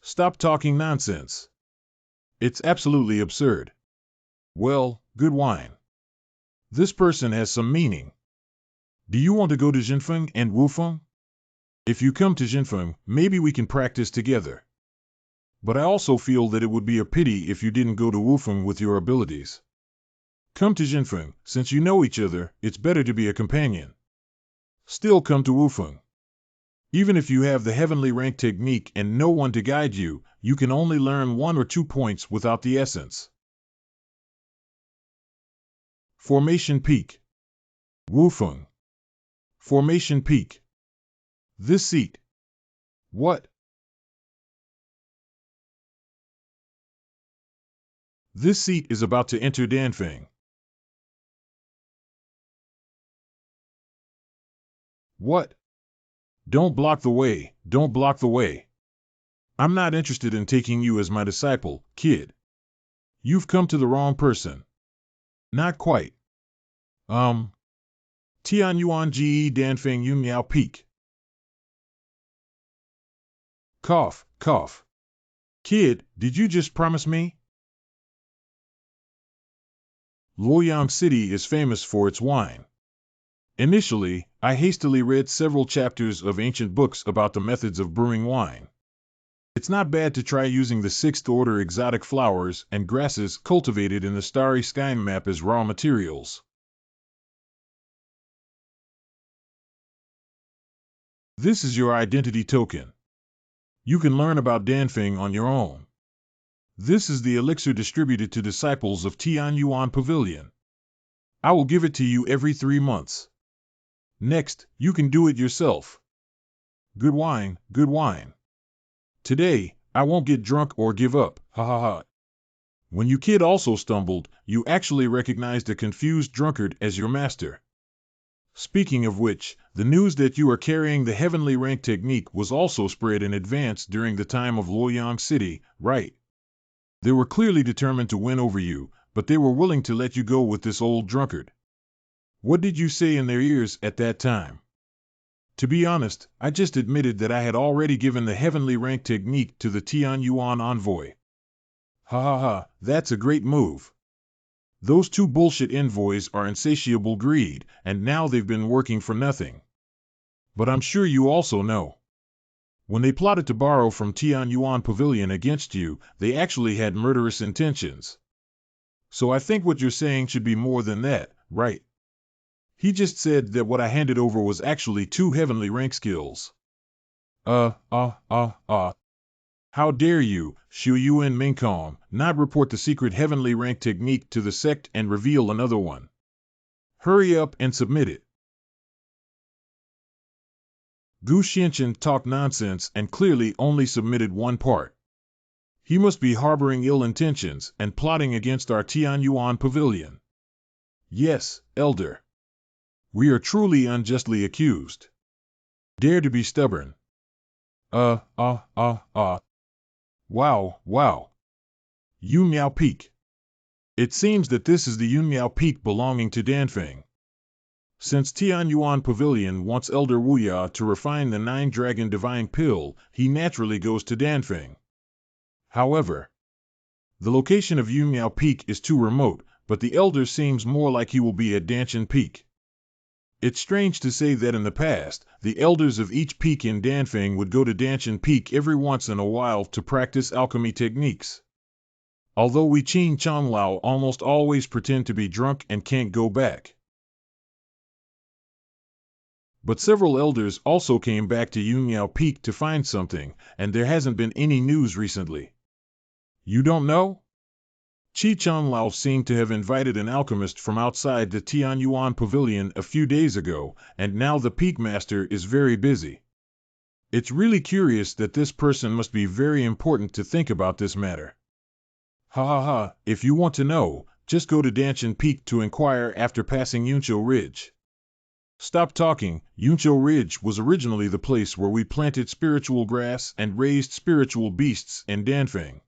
Stop talking nonsense. It's absolutely absurd. Well, good wine. This person has some meaning. Do you want to go to Jinfeng and Wufeng? If you come to Jinfeng, maybe we can practice together. But I also feel that it would be a pity if you didn't go to Wufeng with your abilities. Come to Jinfeng, since you know each other, it's better to be a companion. Still come to Wufeng. Even if you have the heavenly rank technique and no one to guide you, you can only learn 1 or 2 points without the essence. Formation Peak. Wufeng. Formation Peak. This seat. What? This seat is about to enter Danfeng. What? Don't block the way, don't block the way. I'm not interested in taking you as my disciple, kid. You've come to the wrong person. Not quite. Tianyuan Ge Danfeng Yun Miao Peak. Cough, cough. Kid, did you just promise me? Luoyang City is famous for its wine. Initially, I hastily read several chapters of ancient books about the methods of brewing wine. It's not bad to try using the sixth-order exotic flowers and grasses cultivated in the starry sky map as raw materials. This is your identity token. You can learn about Danfeng on your own. This is the elixir distributed to disciples of Tianyuan Pavilion. I will give it to you every 3 months. Next, you can do it yourself. Good wine, good wine. Today, I won't get drunk or give up, ha ha ha. When you kid also stumbled, you actually recognized a confused drunkard as your master. Speaking of which, the news that you are carrying the heavenly rank technique was also spread in advance during the time of Luoyang City, right? They were clearly determined to win over you, but they were willing to let you go with this old drunkard. What did you say in their ears at that time? To be honest, I just admitted that I had already given the heavenly rank technique to the Tianyuan envoy. Ha ha ha, that's a great move. Those 2 bullshit envoys are insatiable greed, and now they've been working for nothing. But I'm sure you also know. When they plotted to borrow from Tianyuan Pavilion against you, they actually had murderous intentions. So I think what you're saying should be more than that, right? He just said that what I handed over was actually 2 heavenly rank skills. How dare you, Shu Yuan Mingkong, not report the secret heavenly rank technique to the sect and reveal another one. Hurry up and submit it. Gu Xianchen talked nonsense and clearly only submitted one part. He must be harboring ill intentions and plotting against our Tianyuan Pavilion. Yes, Elder. We are truly unjustly accused. Dare to be stubborn. Wow. Yun Miao Peak. It seems that this is the Yun Miao Peak belonging to Danfeng. Since Tianyuan Pavilion wants Elder Wuya to refine the 9-dragon divine pill, he naturally goes to Danfeng. However, the location of Yun Miao Peak is too remote, but the Elder seems more like he will be at Danshan Peak. It's strange to say that in the past, the elders of each peak in Danfeng would go to Danshan Peak every once in a while to practice alchemy techniques. Although we Qin Changlao almost always pretend to be drunk and can't go back. But several elders also came back to Yun Miao Peak to find something, and there hasn't been any news recently. You don't know? Qi Changlao seemed to have invited an alchemist from outside the Tianyuan Pavilion a few days ago, and now the Peak Master is very busy. It's really curious that this person must be very important to think about this matter. Ha ha ha, if you want to know, just go to Danshan Peak to inquire after passing Yunqiu Ridge. Stop talking, Yunqiu Ridge was originally the place where we planted spiritual grass and raised spiritual beasts in Danfeng.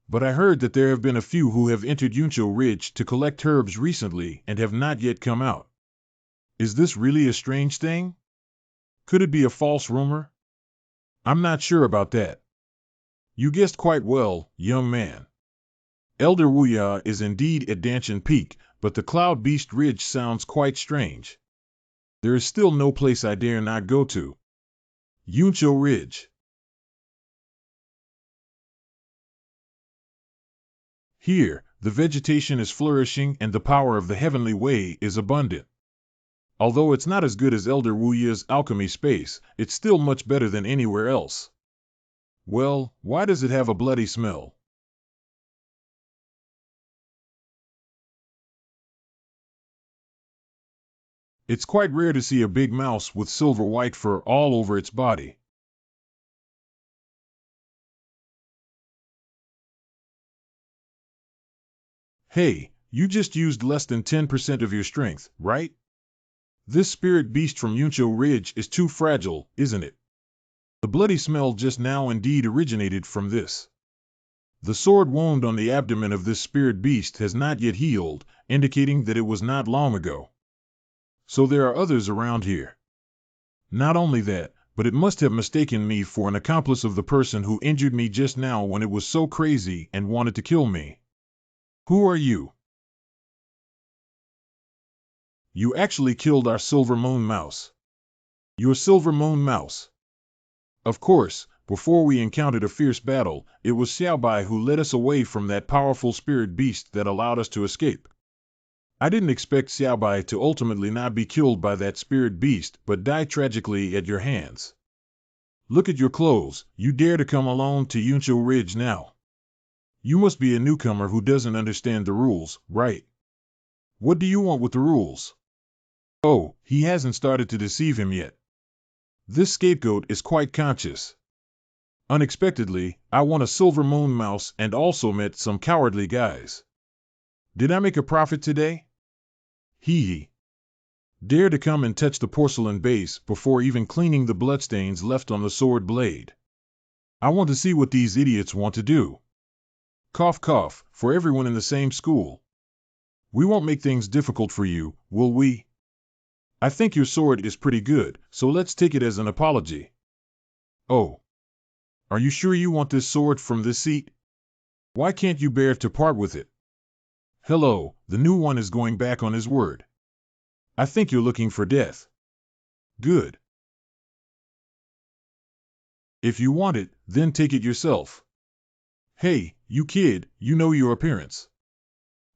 But I heard that there have been a few who have entered Yunqiu Ridge to collect herbs recently and have not yet come out. Is this really a strange thing? Could it be a false rumor? I'm not sure about that. You guessed quite well, young man. Elder Wuya is indeed at Danshan Peak, but the Cloud Beast Ridge sounds quite strange. There is still no place I dare not go to. Yuncho Ridge. Here, the vegetation is flourishing and the power of the heavenly way is abundant. Although it's not as good as Elder Wuya's alchemy space, it's still much better than anywhere else. Well, why does it have a bloody smell? It's quite rare to see a big mouse with silver white fur all over its body. Hey, you just used less than 10% of your strength, right? This spirit beast from Yuncho Ridge is too fragile, isn't it? The bloody smell just now indeed originated from this. The sword wound on the abdomen of this spirit beast has not yet healed, indicating that it was not long ago. So there are others around here. Not only that, but it must have mistaken me for an accomplice of the person who injured me just now when it was so crazy and wanted to kill me. Who are you? You actually killed our Silver Moon Mouse. Your Silver Moon Mouse. Of course, before we encountered a fierce battle, it was Xiaobai who led us away from that powerful spirit beast that allowed us to escape. I didn't expect Xiaobai to ultimately not be killed by that spirit beast, but die tragically at your hands. Look at your clothes, you dare to come alone to Yuncho Ridge now. You must be a newcomer who doesn't understand the rules, right? What do you want with the rules? Oh, he hasn't started to deceive him yet. This scapegoat is quite conscious. Unexpectedly, I won a Silver Moon Mouse and also met some cowardly guys. Did I make a profit today? Hee. Dare to come and touch the porcelain base before even cleaning the bloodstains left on the sword blade. I want to see what these idiots want to do. Cough cough, for everyone in the same school. We won't make things difficult for you, will we? I think your sword is pretty good, so let's take it as an apology. Oh. Are you sure you want this sword from this seat? Why can't you bear to part with it? Hello, the new one is going back on his word. I think you're looking for death. Good. If you want it, then take it yourself. Hey, you kid, you know your appearance.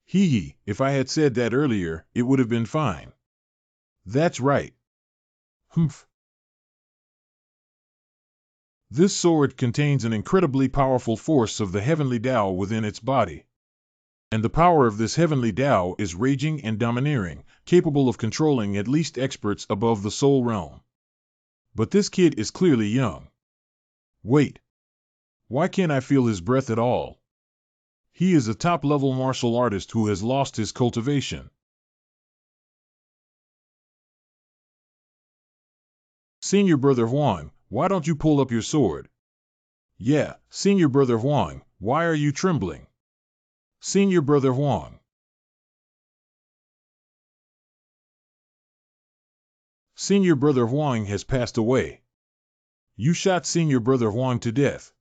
Hee, if I had said that earlier, it would have been fine. That's right. Humph. This sword contains an incredibly powerful force of the heavenly Tao within its body. And the power of this heavenly Tao is raging and domineering, capable of controlling at least experts above the soul realm. But this kid is clearly young. Wait. Why can't I feel his breath at all? He is a top-level martial artist who has lost his cultivation. Senior Brother Huang, why don't you pull up your sword? Yeah, Senior Brother Huang, why are you trembling? Senior Brother Huang. Senior Brother Huang has passed away. You shot Senior Brother Huang to death.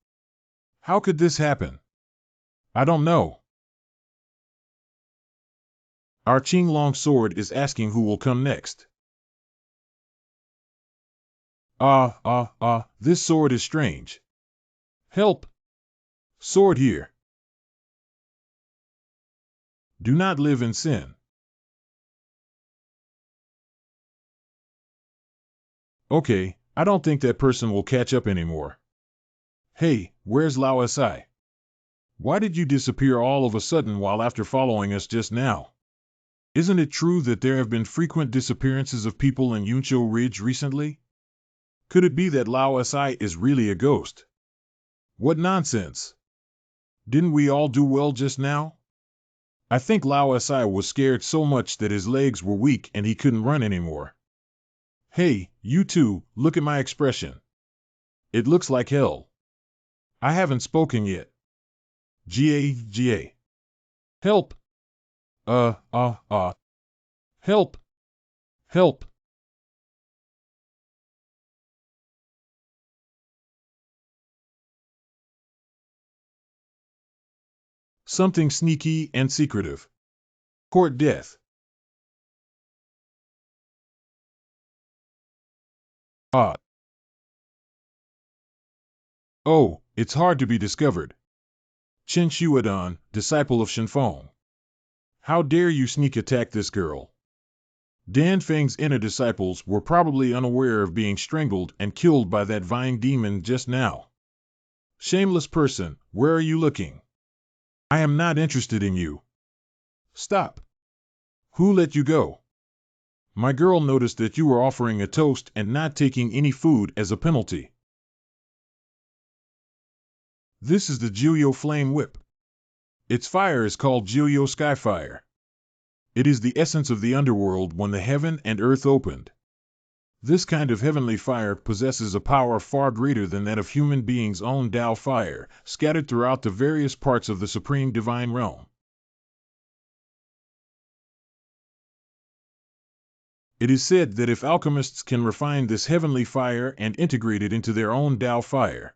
How could this happen? I don't know. Our Qinglong sword is asking who will come next. This sword is strange. Help! Sword here. Do not live in sin. Okay, I don't think that person will catch up anymore. Hey, where's Lao Si? Why did you disappear all of a sudden while after following us just now? Isn't it true that there have been frequent disappearances of people in Yuncho Ridge recently? Could it be that Lao Si is really a ghost? What nonsense! Didn't we all do well just now? I think Lao Si was scared so much that his legs were weak and he couldn't run anymore. Hey, you two, look at my expression. It looks like hell. I haven't spoken yet. Ga. Help! Help! Help! Something sneaky and secretive. Court death. Ah. Oh, it's hard to be discovered. Chen Shuadon, disciple of Shenfeng. How dare you sneak attack this girl? Dan Feng's inner disciples were probably unaware of being strangled and killed by that vine demon just now. Shameless person, where are you looking? I am not interested in you. Stop. Who let you go? My girl noticed that you were offering a toast and not taking any food as a penalty. This is the Jiuyo Flame Whip. Its fire is called Jiuyo Skyfire. It is the essence of the underworld when the heaven and earth opened. This kind of heavenly fire possesses a power far greater than that of human beings' own Dao fire, scattered throughout the various parts of the supreme divine realm. It is said that if alchemists can refine this heavenly fire and integrate it into their own Dao fire,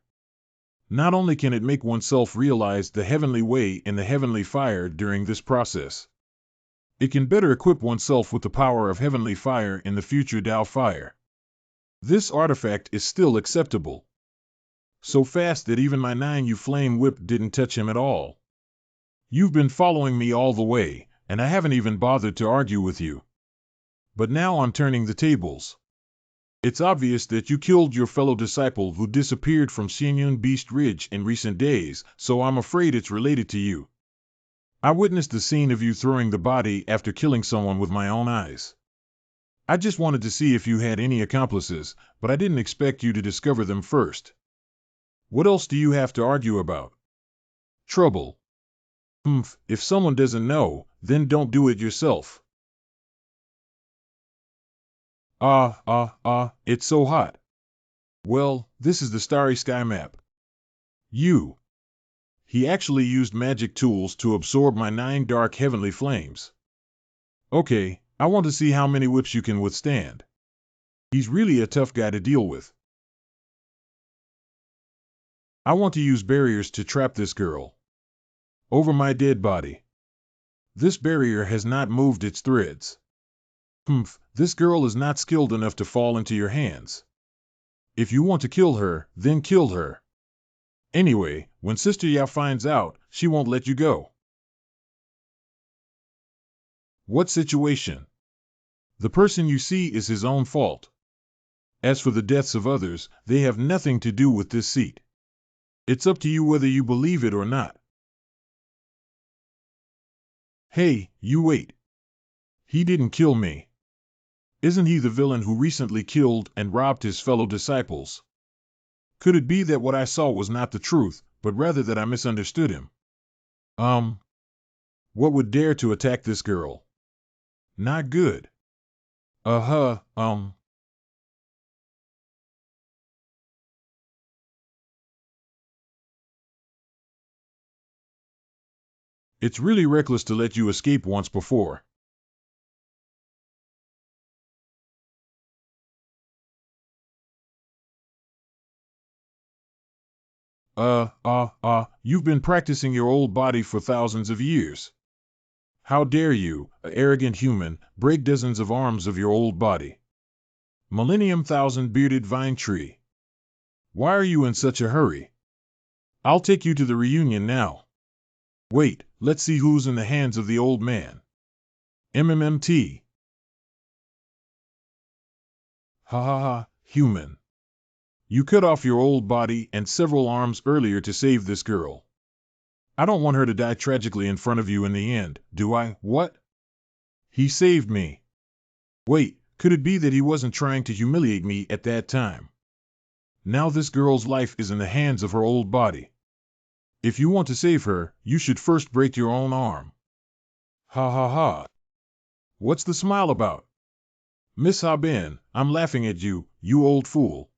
not only can it make oneself realize the heavenly way in the heavenly fire during this process, it can better equip oneself with the power of heavenly fire in the future Dao fire. This artifact is still acceptable. So fast that even my 9U flame whip didn't touch him at all. You've been following me all the way, and I haven't even bothered to argue with you. But now I'm turning the tables. It's obvious that you killed your fellow disciple who disappeared from Xinyun Beast Ridge in recent days, so I'm afraid it's related to you. I witnessed the scene of you throwing the body after killing someone with my own eyes. I just wanted to see if you had any accomplices, but I didn't expect you to discover them first. What else do you have to argue about? Trouble. If someone doesn't know, then don't do it yourself. It's so hot. Well, this is the Starry Sky map. He actually used magic tools to absorb my 9 dark heavenly flames. Okay, I want to see how many whips you can withstand. He's really a tough guy to deal with. I want to use barriers to trap this girl. Over my dead body. This barrier has not moved its threads. This girl is not skilled enough to fall into your hands. If you want to kill her, then kill her. Anyway, when Sister Yao finds out, she won't let you go. What situation? The person you see is his own fault. As for the deaths of others, they have nothing to do with this seat. It's up to you whether you believe it or not. Hey, you wait. He didn't kill me. Isn't he the villain who recently killed and robbed his fellow disciples? Could it be that what I saw was not the truth, but rather that I misunderstood him? What would dare to attack this girl? Not good. It's really reckless to let you escape once before. You've been practicing your old body for thousands of years. How dare you, a arrogant human, break dozens of arms of your old body? Millennium Thousand Bearded Vine Tree. Why are you in such a hurry? I'll take you to the reunion now. Wait, let's see who's in the hands of the old man. MMMT. Human. You cut off your old body and several arms earlier to save this girl. I don't want her to die tragically in front of you in the end, do I? What? He saved me. Wait, could it be that he wasn't trying to humiliate me at that time? Now this girl's life is in the hands of her old body. If you want to save her, you should first break your own arm. What's the smile about? Miss Haben, I'm laughing at you, you old fool.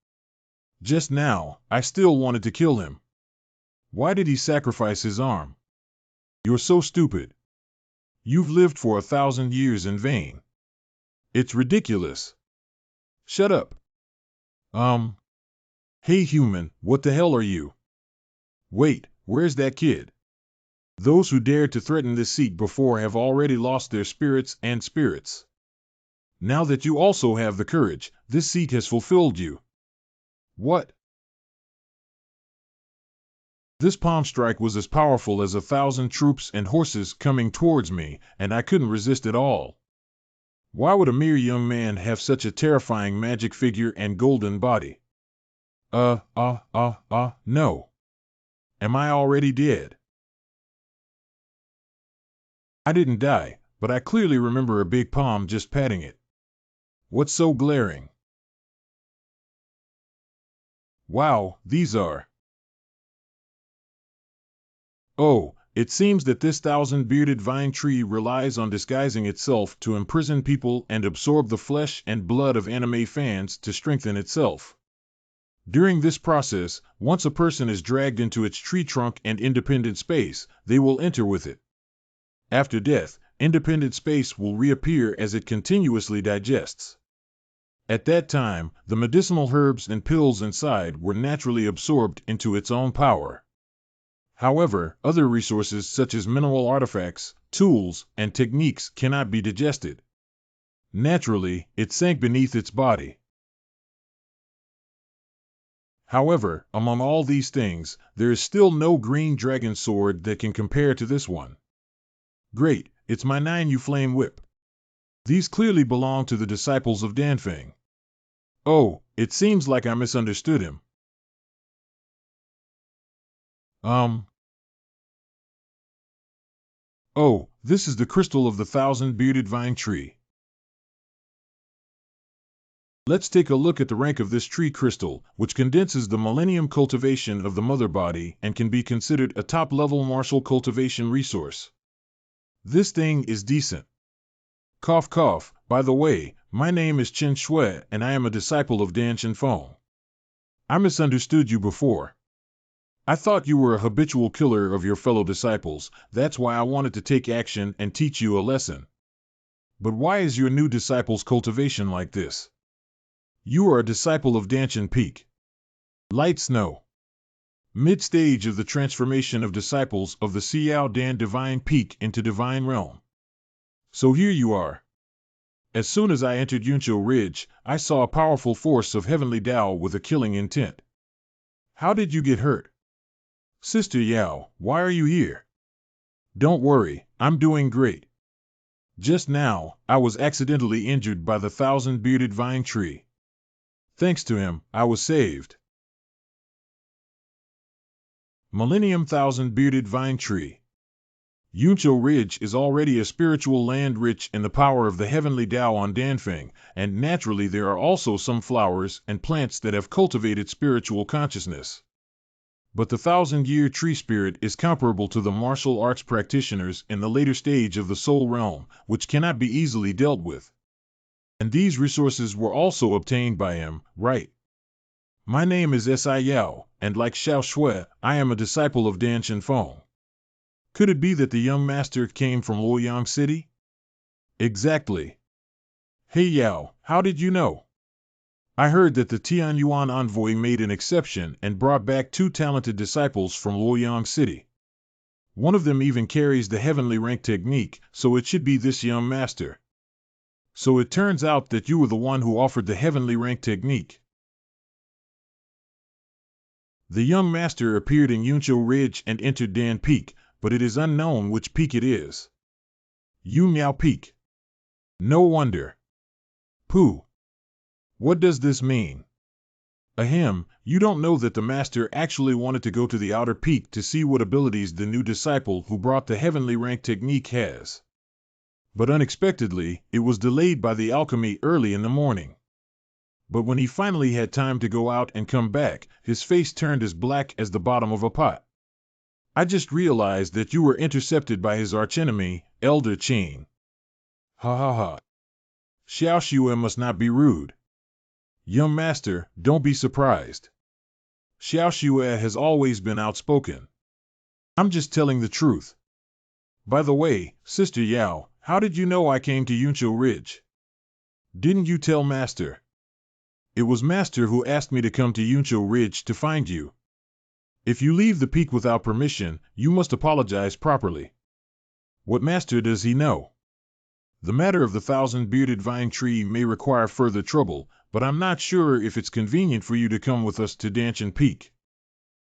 Just now, I still wanted to kill him. Why did he sacrifice his arm? You're so stupid. You've lived for 1,000 years in vain. It's ridiculous. Shut up. Hey human, what the hell are you? Wait, where's that kid? Those who dared to threaten this seat before have already lost their spirits and spirits. Now that you also have the courage, this seat has fulfilled you. What? This palm strike was as powerful as 1,000 troops and horses coming towards me, and I couldn't resist at all. Why would a mere young man have such a terrifying magic figure and golden body? No. Am I already dead? I didn't die, but I clearly remember a big palm just patting it. What's so glaring? Wow, these are... Oh, it seems that this thousand-bearded vine tree relies on disguising itself to imprison people and absorb the flesh and blood of anime fans to strengthen itself. During this process, once a person is dragged into its tree trunk and independent space, they will enter with it. After death, independent space will reappear as it continuously digests. At that time, the medicinal herbs and pills inside were naturally absorbed into its own power. However, other resources such as mineral artifacts, tools, and techniques cannot be digested. Naturally, it sank beneath its body. However, among all these things, there is still no green dragon sword that can compare to this one. Great, it's my 9U flame whip. These clearly belong to the disciples of Danfeng. Oh, it seems like I misunderstood him. Oh, this is the crystal of the thousand-bearded vine tree. Let's take a look at the rank of this tree crystal, which condenses the millennium cultivation of the mother body and can be considered a top-level martial cultivation resource. This thing is decent. Cough cough, by the way, my name is Chen Shui and I am a disciple of Dan Shenfeng. I misunderstood you before. I thought you were a habitual killer of your fellow disciples, that's why I wanted to take action and teach you a lesson. But why is your new disciple's cultivation like this? You are a disciple of Danshan Peak. Light Snow. Mid-stage of the transformation of disciples of the Xiao Dan Divine Peak into Divine Realm. So here you are. As soon as I entered Yunqiu Ridge, I saw a powerful force of heavenly Tao with a killing intent. How did you get hurt? Sister Yao, why are you here? Don't worry, I'm doing great. Just now, I was accidentally injured by the thousand-bearded vine tree. Thanks to him, I was saved. Millennium Thousand-Bearded Vine Tree. Yunqiu Ridge is already a spiritual land rich in the power of the heavenly Tao on Danfeng, and naturally there are also some flowers and plants that have cultivated spiritual consciousness. But the thousand-year tree spirit is comparable to the martial arts practitioners in the later stage of the soul realm, which cannot be easily dealt with. And these resources were also obtained by him, right? My name is Si Yao, and like Xiao Shui, I am a disciple of Dan Shenfeng. Could it be that the young master came from Luoyang City? Exactly. Hey Yao, how did you know? I heard that the Tianyuan envoy made an exception and brought back 2 talented disciples from Luoyang City. One of them even carries the heavenly rank technique, so it should be this young master. So it turns out that you were the one who offered the heavenly rank technique. The young master appeared in Yunqiu Ridge and entered Dan Peak, but it is unknown which peak it is. Yu Miao Peak. No wonder. Pooh. What does this mean? Ahem, you don't know that the master actually wanted to go to the outer peak to see what abilities the new disciple who brought the heavenly rank technique has. But unexpectedly, it was delayed by the alchemy early in the morning. But when he finally had time to go out and come back, his face turned as black as the bottom of a pot. I just realized that you were intercepted by his archenemy, Elder Qin. Ha ha ha. Xiao Xue must not be rude. Young master, don't be surprised. Xiao Xue has always been outspoken. I'm just telling the truth. By the way, Sister Yao, how did you know I came to Yunqiu Ridge? Didn't you tell Master? It was Master who asked me to come to Yunqiu Ridge to find you. If you leave the peak without permission, you must apologize properly. What Master does he know? The matter of the thousand-bearded vine tree may require further trouble, but I'm not sure if it's convenient for you to come with us to Danchin Peak.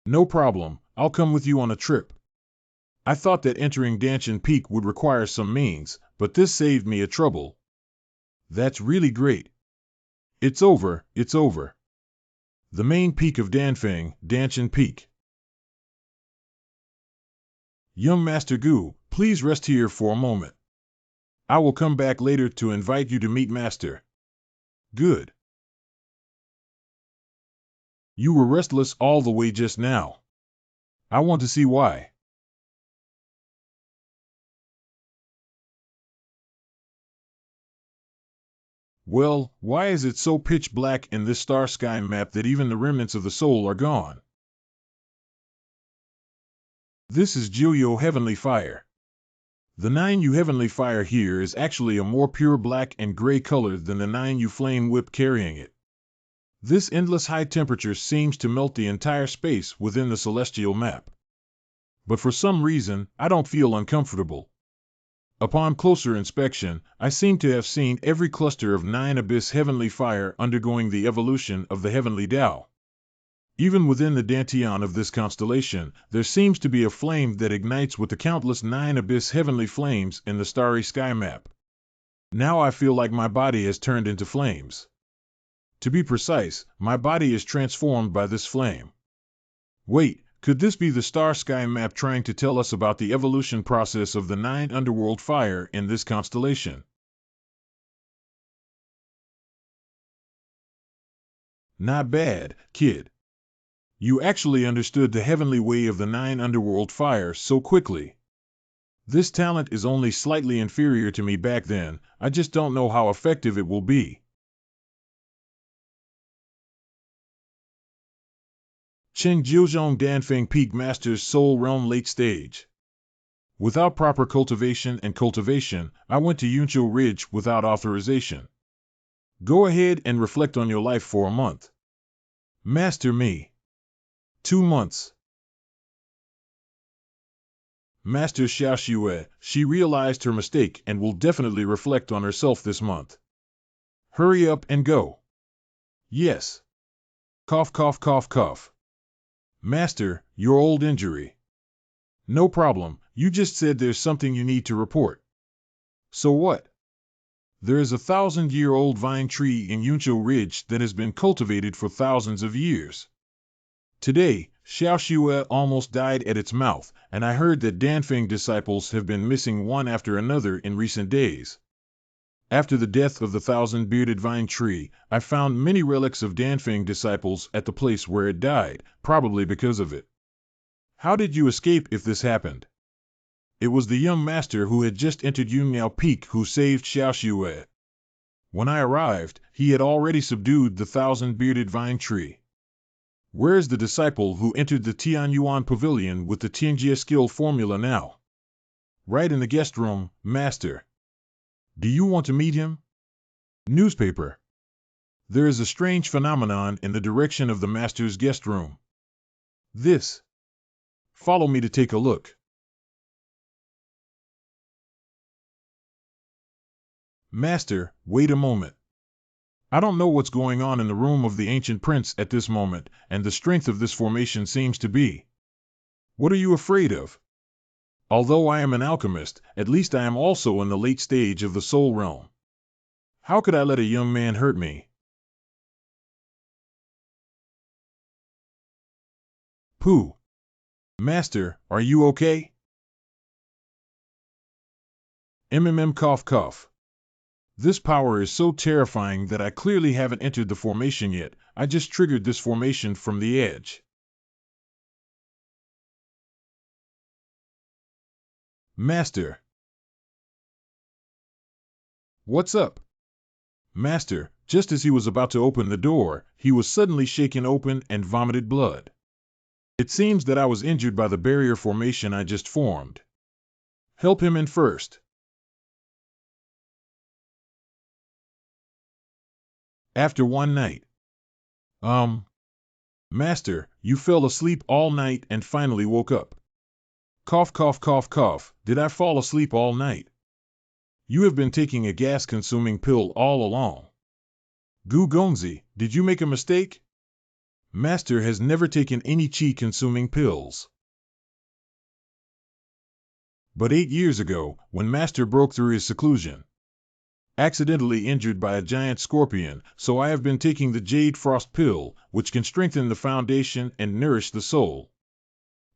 No problem, I'll come with you on a trip. I thought that entering Danchin Peak would require some means, but this saved me a trouble. That's really great. It's over, it's over. The main peak of Danfeng, Danchin Peak. Young Master Gu, please rest here for a moment. I will come back later to invite you to meet Master. Good. You were restless all the way just now. I want to see why. Well, why is it so pitch black in this star sky map that even the remnants of the soul are gone? This is Jilyo Heavenly Fire. The 9U Heavenly Fire here is actually a more pure black and gray color than the 9U Flame Whip carrying it. This endless high temperature seems to melt the entire space within the celestial map. But for some reason, I don't feel uncomfortable. Upon closer inspection, I seem to have seen every cluster of 9 Abyss Heavenly Fire undergoing the evolution of the Heavenly Tao. Even within the Dantian of this constellation, there seems to be a flame that ignites with the countless 9 Abyss Heavenly Flames in the starry sky map. Now I feel like my body has turned into flames. To be precise, my body is transformed by this flame. Wait, could this be the star sky map trying to tell us about the evolution process of the 9 underworld fire in this constellation? Not bad, kid. You actually understood the heavenly way of the 9 underworld fire so quickly. This talent is only slightly inferior to me back then, I just don't know how effective it will be. Chen Jiuzhong Danfeng Peak Masters Soul Realm Late Stage. Without proper cultivation, I went to Yunqiu Ridge without authorization. Go ahead and reflect on your life for a month. Master me. 2 months. Master Xiaoxue, she realized her mistake and will definitely reflect on herself this month. Hurry up and go. Yes. Cough, cough, cough, cough. Master, your old injury. No problem, you just said there's something you need to report. So what? There is a 1,000-year-old vine tree in Yunqiu Ridge that has been cultivated for thousands of years. Today, Xiaoxue almost died at its mouth, and I heard that Danfeng disciples have been missing one after another in recent days. After the death of the 1,000-bearded vine tree, I found many relics of Danfeng disciples at the place where it died, probably because of it. How did you escape if this happened? It was the young master who had just entered Yunmiao Peak who saved Xiaoxue. When I arrived, he had already subdued the 1,000-bearded vine tree. Where is the disciple who entered the Tianyuan Pavilion with the Tianjie skill formula now? Right in the guest room, master. Do you want to meet him? Newspaper. There is a strange phenomenon in the direction of the master's guest room. This. Follow me to take a look. Master, wait a moment. I don't know what's going on in the room of the ancient prince at this moment, and the strength of this formation seems to be. What are you afraid of? Although I am an alchemist, at least I am also in the late stage of the soul realm. How could I let a young man hurt me? Pooh. Master, are you okay? Cough cough. This power is so terrifying that I clearly haven't entered the formation yet, I just triggered this formation from the edge. Master. What's up? Master, just as he was about to open the door, he was suddenly shaken open and vomited blood. It seems that I was injured by the barrier formation I just formed. Help him in first. After one night. Master, you fell asleep all night and finally woke up. Cough, cough, cough, cough. Did I fall asleep all night? You have been taking a gas-consuming pill all along. Gu Gonzi, did you make a mistake? Master has never taken any chi-consuming pills. But 8 years ago, when Master broke through his seclusion, accidentally injured by a giant scorpion, so I have been taking the Jade Frost Pill, which can strengthen the foundation and nourish the soul.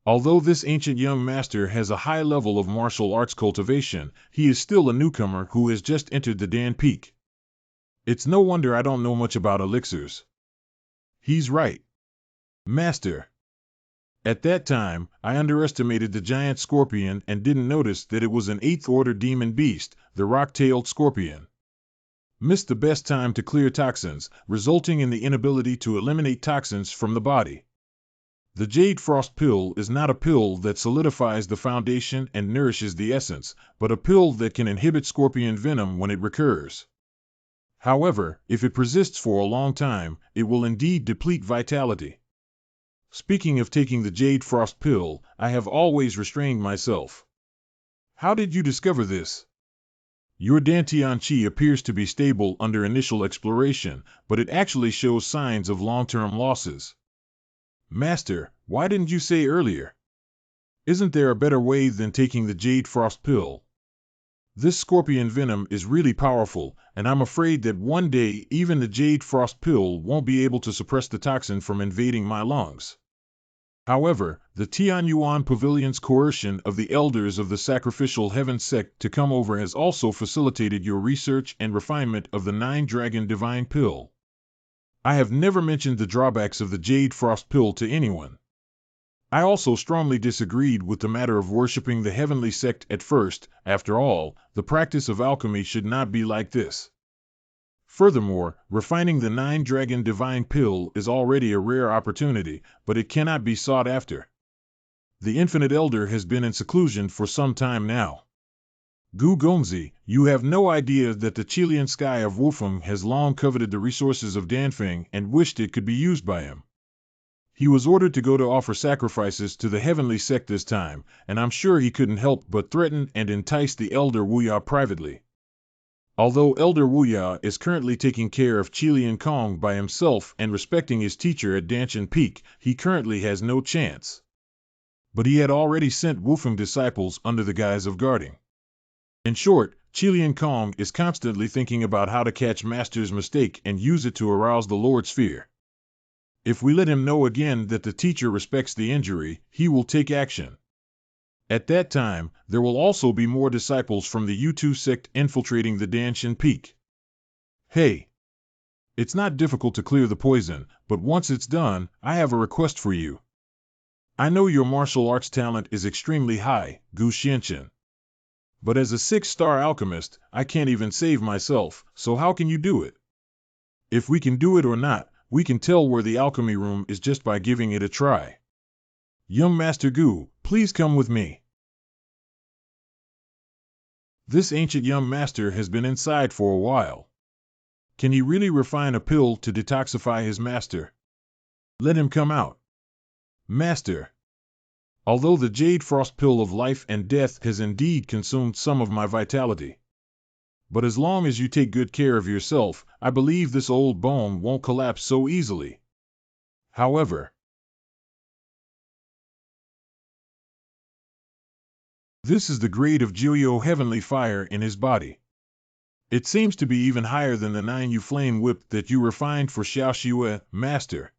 Although this ancient young master has a high level of martial arts cultivation, he is still a newcomer who has just entered the Dan Peak. It's no wonder I don't know much about elixirs. He's right. Master. At that time, I underestimated the giant scorpion and didn't notice that it was an 8th order demon beast, the rock-tailed scorpion. Missed the best time to clear toxins, resulting in the inability to eliminate toxins from the body. The Jade Frost Pill is not a pill that solidifies the foundation and nourishes the essence, but a pill that can inhibit scorpion venom when it recurs. However, if it persists for a long time, it will indeed deplete vitality. Speaking of taking the Jade Frost Pill, I have always restrained myself. How did you discover this? Your Dantian Chi appears to be stable under initial exploration, but it actually shows signs of long-term losses. Master, why didn't you say earlier? Isn't there a better way than taking the Jade Frost Pill? This scorpion venom is really powerful, and I'm afraid that one day even the Jade Frost Pill won't be able to suppress the toxin from invading my lungs. However, the Tianyuan Pavilion's coercion of the elders of the Sacrificial Heaven sect to come over has also facilitated your research and refinement of the 9-Dragon Divine Pill. I have never mentioned the drawbacks of the Jade Frost Pill to anyone. I also strongly disagreed with the matter of worshipping the heavenly sect at first. After all, the practice of alchemy should not be like this. Furthermore, refining the 9-Dragon Divine Pill is already a rare opportunity, but it cannot be sought after. The Infinite Elder has been in seclusion for some time now. Gu Gonzi, you have no idea that the Chilean sky of Wufeng has long coveted the resources of Danfeng and wished it could be used by him. He was ordered to go to offer sacrifices to the heavenly sect this time, and I'm sure he couldn't help but threaten and entice the Elder Wuya privately. Although Elder Wuya is currently taking care of Chilean Kong by himself and respecting his teacher at Danshan Peak, he currently has no chance. But he had already sent Wufeng disciples under the guise of guarding. In short, Chilean Kong is constantly thinking about how to catch Master's mistake and use it to arouse the Lord's fear. If we let him know again that the teacher respects the injury, he will take action. At that time, there will also be more disciples from the U2 sect infiltrating the Danshan Peak. Hey! It's not difficult to clear the poison, but once it's done, I have a request for you. I know your martial arts talent is extremely high, Gu Xianqian. But as a 6-star alchemist, I can't even save myself, so how can you do it? If we can do it or not, we can tell where the alchemy room is just by giving it a try. Young Master Gu, please come with me. This ancient young master has been inside for a while. Can he really refine a pill to detoxify his master? Let him come out. Master. Although the Jade Frost Pill of life and death has indeed consumed some of my vitality. But as long as you take good care of yourself, I believe this old bone won't collapse so easily. However, this is the grade of Jiuyo heavenly fire in his body. It seems to be even higher than the 9U flame whip that you refined for Xiaoxue, Master.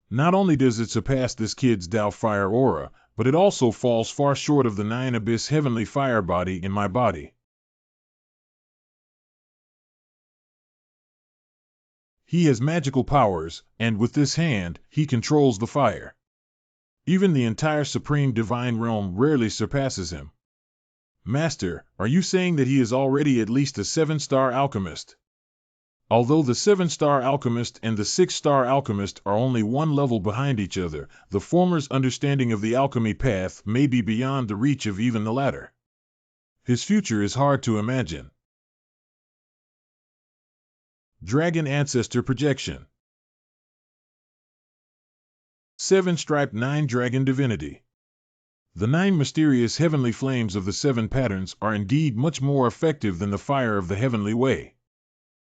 Not only does it surpass this kid's Dao fire aura, but it also falls far short of the 9 Abyss heavenly fire body in my body. He has magical powers, and with this hand, he controls the fire. Even the entire Supreme Divine Realm rarely surpasses him. Master, are you saying that he is already at least a 7-star alchemist? Although the 7-star alchemist and the 6-star alchemist are only one level behind each other, the former's understanding of the alchemy path may be beyond the reach of even the latter. His future is hard to imagine. Dragon Ancestor Projection 7-striped 9-dragon divinity. The 9 mysterious heavenly flames of the 7 patterns are indeed much more effective than the fire of the heavenly way.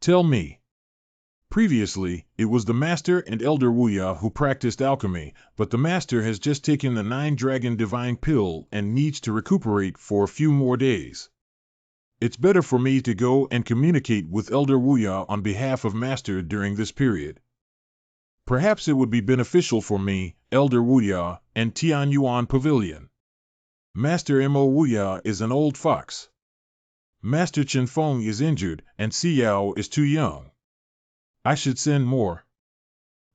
Tell me. Previously, it was the Master and Elder Wuya who practiced alchemy, but the Master has just taken the 9-dragon divine pill and needs to recuperate for a few more days. It's better for me to go and communicate with Elder Wuya on behalf of Master during this period. Perhaps it would be beneficial for me, Elder Wuya, and Tianyuan Pavilion. Master Mo Wuya is an old fox. Master Chen Feng is injured, and Xiao is too young. I should send more.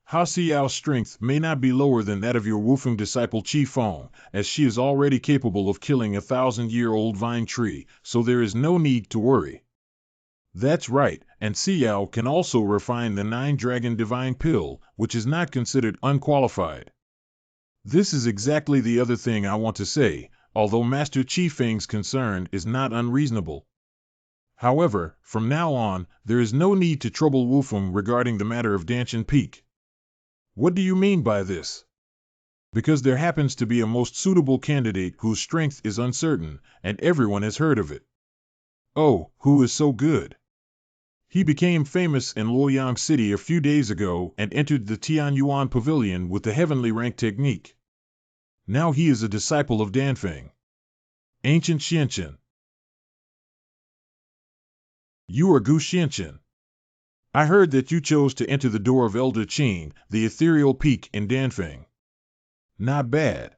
Hao Xiao's strength may not be lower than that of your Wufeng disciple Qi Feng, as she is already capable of killing a 1,000-year-old vine tree, so there is no need to worry. That's right, and Xiao can also refine the 9-dragon divine pill, which is not considered unqualified. This is exactly the other thing I want to say, although Master Qi Feng's concern is not unreasonable. However, from now on, there is no need to trouble Wufeng regarding the matter of Danshan Peak. What do you mean by this? Because there happens to be a most suitable candidate whose strength is uncertain, and everyone has heard of it. Oh, who is so good? He became famous in Luoyang City a few days ago and entered the Tianyuan Pavilion with the heavenly rank technique. Now he is a disciple of Danfeng. Ancient Xianqian. You are Gu Xianqian. I heard that you chose to enter the door of Elder Qing, the ethereal peak in Danfeng. Not bad.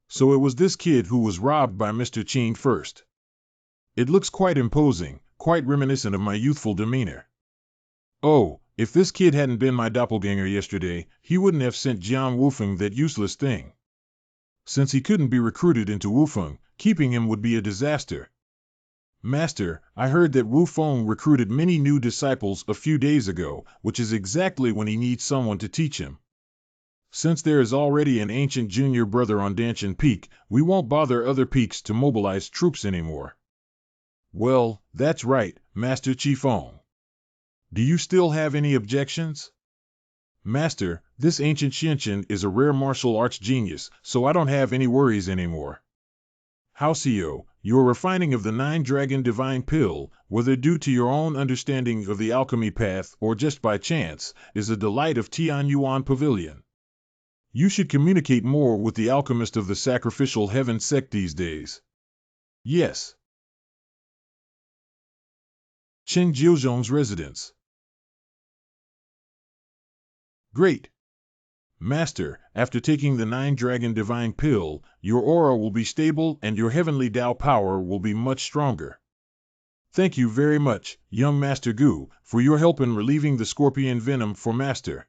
So it was this kid who was robbed by Mr. Qing first. It looks quite imposing, quite reminiscent of my youthful demeanor. Oh, if this kid hadn't been my doppelganger yesterday, he wouldn't have sent Jiang Wufeng that useless thing. Since he couldn't be recruited into Wufeng, keeping him would be a disaster. Master, I heard that Wufeng recruited many new disciples a few days ago, which is exactly when he needs someone to teach him. Since there is already an ancient junior brother on Danshan Peak, we won't bother other peaks to mobilize troops anymore. Well, that's right, Master Qi Feng. Do you still have any objections? Master, this ancient Xianqian is a rare martial arts genius, so I don't have any worries anymore. Hao Xiao, your refining of the 9-dragon divine pill, whether due to your own understanding of the alchemy path or just by chance, is a delight of Tianyuan Pavilion. You should communicate more with the alchemist of the sacrificial heaven sect these days. Yes. Chen Jiuzhong's residence. Great. Master, after taking the 9-dragon divine pill, your aura will be stable and your heavenly Dao power will be much stronger. Thank you very much, young Master Gu, for your help in relieving the scorpion venom for Master.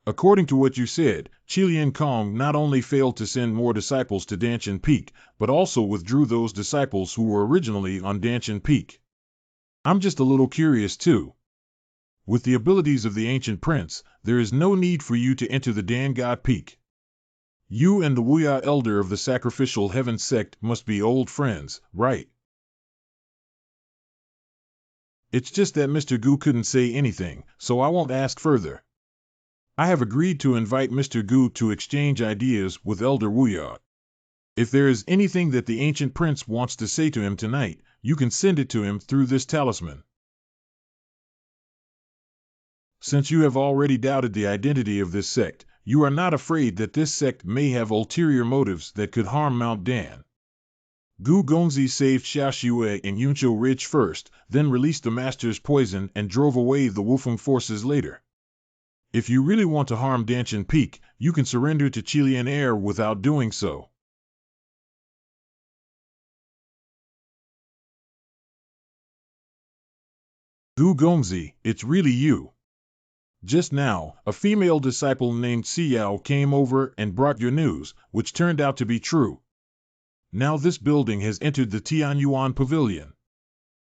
According to what you said, Qilian Kong not only failed to send more disciples to Danshan Peak, but also withdrew those disciples who were originally on Danshan Peak. I'm just a little curious too. With the abilities of the ancient prince, there is no need for you to enter the Dangad Peak. You and the Wuya elder of the sacrificial heaven sect must be old friends, right? It's just that Mr. Gu couldn't say anything, so I won't ask further. I have agreed to invite Mr. Gu to exchange ideas with Elder Wuya. If there is anything that the ancient prince wants to say to him tonight, you can send it to him through this talisman. Since you have already doubted the identity of this sect, you are not afraid that this sect may have ulterior motives that could harm Mount Dan. Gu Gongzi saved Xiaoxue and Yunqiu Ridge first, then released the master's poison and drove away the Wufeng forces later. If you really want to harm Danshan Peak, you can surrender to Qilian Air without doing so. Gu Gongzi, it's really you. Just now, a female disciple named Xiao came over and brought your news, which turned out to be true. Now this building has entered the Tianyuan Pavilion.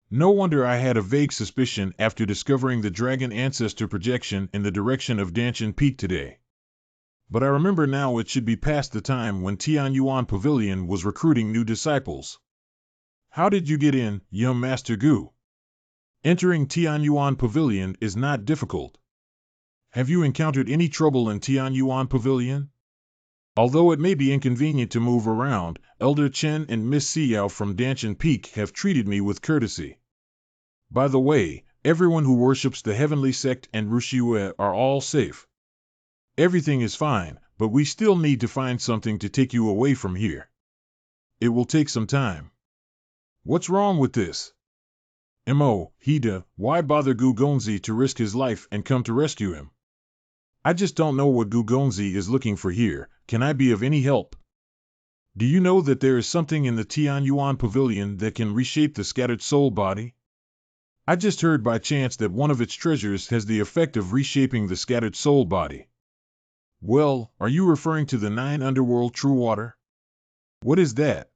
No wonder I had a vague suspicion after discovering the dragon ancestor projection in the direction of Danshan Peak today. But I remember now it should be past the time when Tianyuan Pavilion was recruiting new disciples. How did you get in, young Master Gu? Entering Tianyuan Pavilion is not difficult. Have you encountered any trouble in Tianyuan Pavilion? Although it may be inconvenient to move around, Elder Chen and Miss Xiao from Danshan Peak have treated me with courtesy. By the way, Everyone who worships the heavenly sect and Rushiwe are all safe. Everything is fine, but we still need to find something to take you away from here. It will take some time. What's wrong with this? Hida, why bother Gugonzi to risk his life and come to rescue him? I just don't know what Gugonzi is looking for here. Can I be of any help? Do you know that there is something in the Tianyuan Pavilion that can reshape the scattered soul body? I just heard by chance that one of its treasures has the effect of reshaping the scattered soul body. Well, are you referring to the 9 underworld true water? What is that?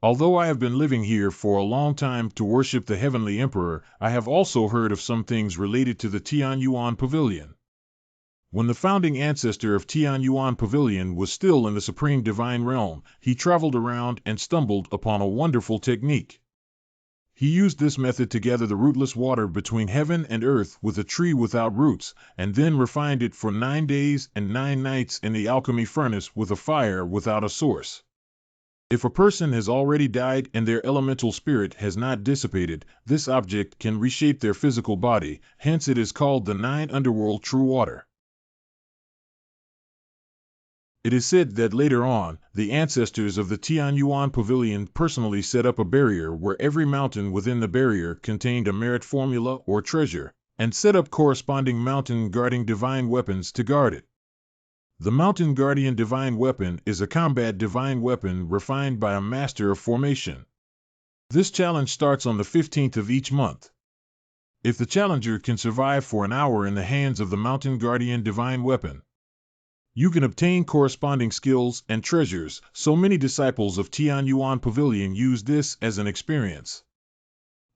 Although I have been living here for a long time to worship the Heavenly Emperor, I have also heard of some things related to the Tianyuan Pavilion. When the founding ancestor of Tianyuan Pavilion was still in the Supreme Divine Realm, he traveled around and stumbled upon a wonderful technique. He used this method to gather the rootless water between heaven and earth with a tree without roots, and then refined it for 9 days and 9 nights in the alchemy furnace with a fire without a source. If a person has already died and their elemental spirit has not dissipated, this object can reshape their physical body, hence it is called the 9 underworld true water. It is said that later on, the ancestors of the Tianyuan Pavilion personally set up a barrier where every mountain within the barrier contained a merit formula or treasure, and set up corresponding mountain guarding divine weapons to guard it. The Mountain Guardian Divine Weapon is a combat divine weapon refined by a master of formation. This challenge starts on the 15th of each month. If the challenger can survive for an hour in the hands of the Mountain Guardian Divine Weapon, you can obtain corresponding skills and treasures. So many disciples of Tianyuan Pavilion use this as an experience.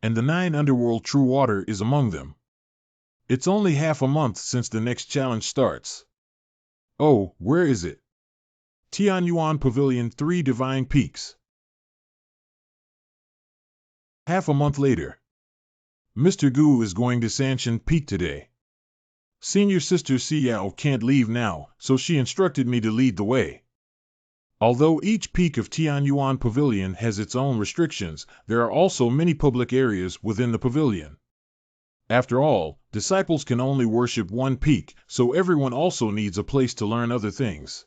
And the 9 underworld true water is among them. It's only half a month since the next challenge starts. Oh, where is it? Tianyuan Pavilion 3 Divine Peaks. Half a month later. Mr. Gu is going to Sanshan Peak today. Senior Sister Siyao can't leave now, so she instructed me to lead the way. Although each peak of Tianyuan Pavilion has its own restrictions, there are also many public areas within the pavilion. After all, disciples can only worship one peak, so everyone also needs a place to learn other things.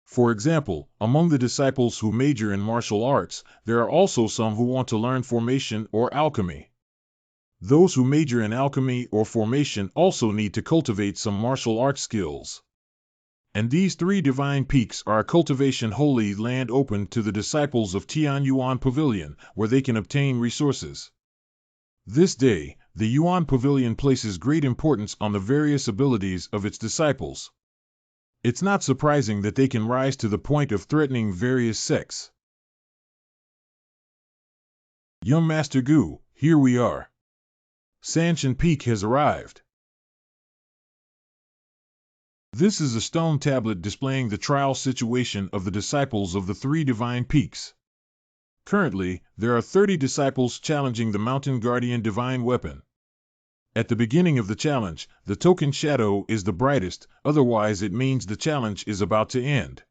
For example, among the disciples who major in martial arts, there are also some who want to learn formation or alchemy. Those who major in alchemy or formation also need to cultivate some martial arts skills. And these 3 divine peaks are a cultivation holy land open to the disciples of Tianyuan Pavilion, where they can obtain resources. This day, the Yuan Pavilion places great importance on the various abilities of its disciples. It's not surprising that they can rise to the point of threatening various sects. Young Master Gu, here we are. Sanshan Peak has arrived. This is a stone tablet displaying the trial situation of the disciples of the 3 divine peaks. Currently, there are 30 disciples challenging the Mountain Guardian Divine Weapon. At the beginning of the challenge, the token shadow is the brightest, otherwise it means the challenge is about to end.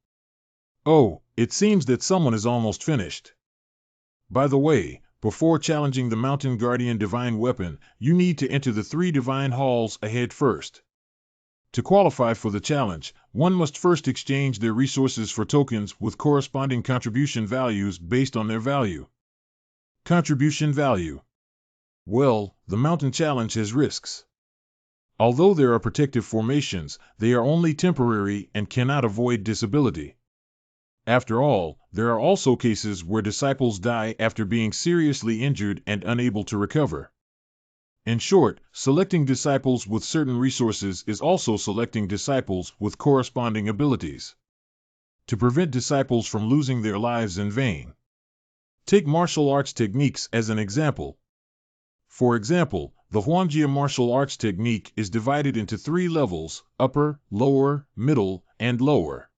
Oh, it seems that someone is almost finished. By the way, before challenging the Mountain Guardian Divine Weapon, you need to enter the 3 divine halls ahead first. To qualify for the challenge, one must first exchange their resources for tokens with corresponding contribution values based on their value. Contribution value. Well, the mountain challenge has risks. Although there are protective formations, they are only temporary and cannot avoid disability. After all, there are also cases where disciples die after being seriously injured and unable to recover. In short, selecting disciples with certain resources is also selecting disciples with corresponding abilities. To prevent disciples from losing their lives in vain. Take martial arts techniques as an example. For example, the Huangjia martial arts technique is divided into 3 levels: upper, lower, middle, and lower.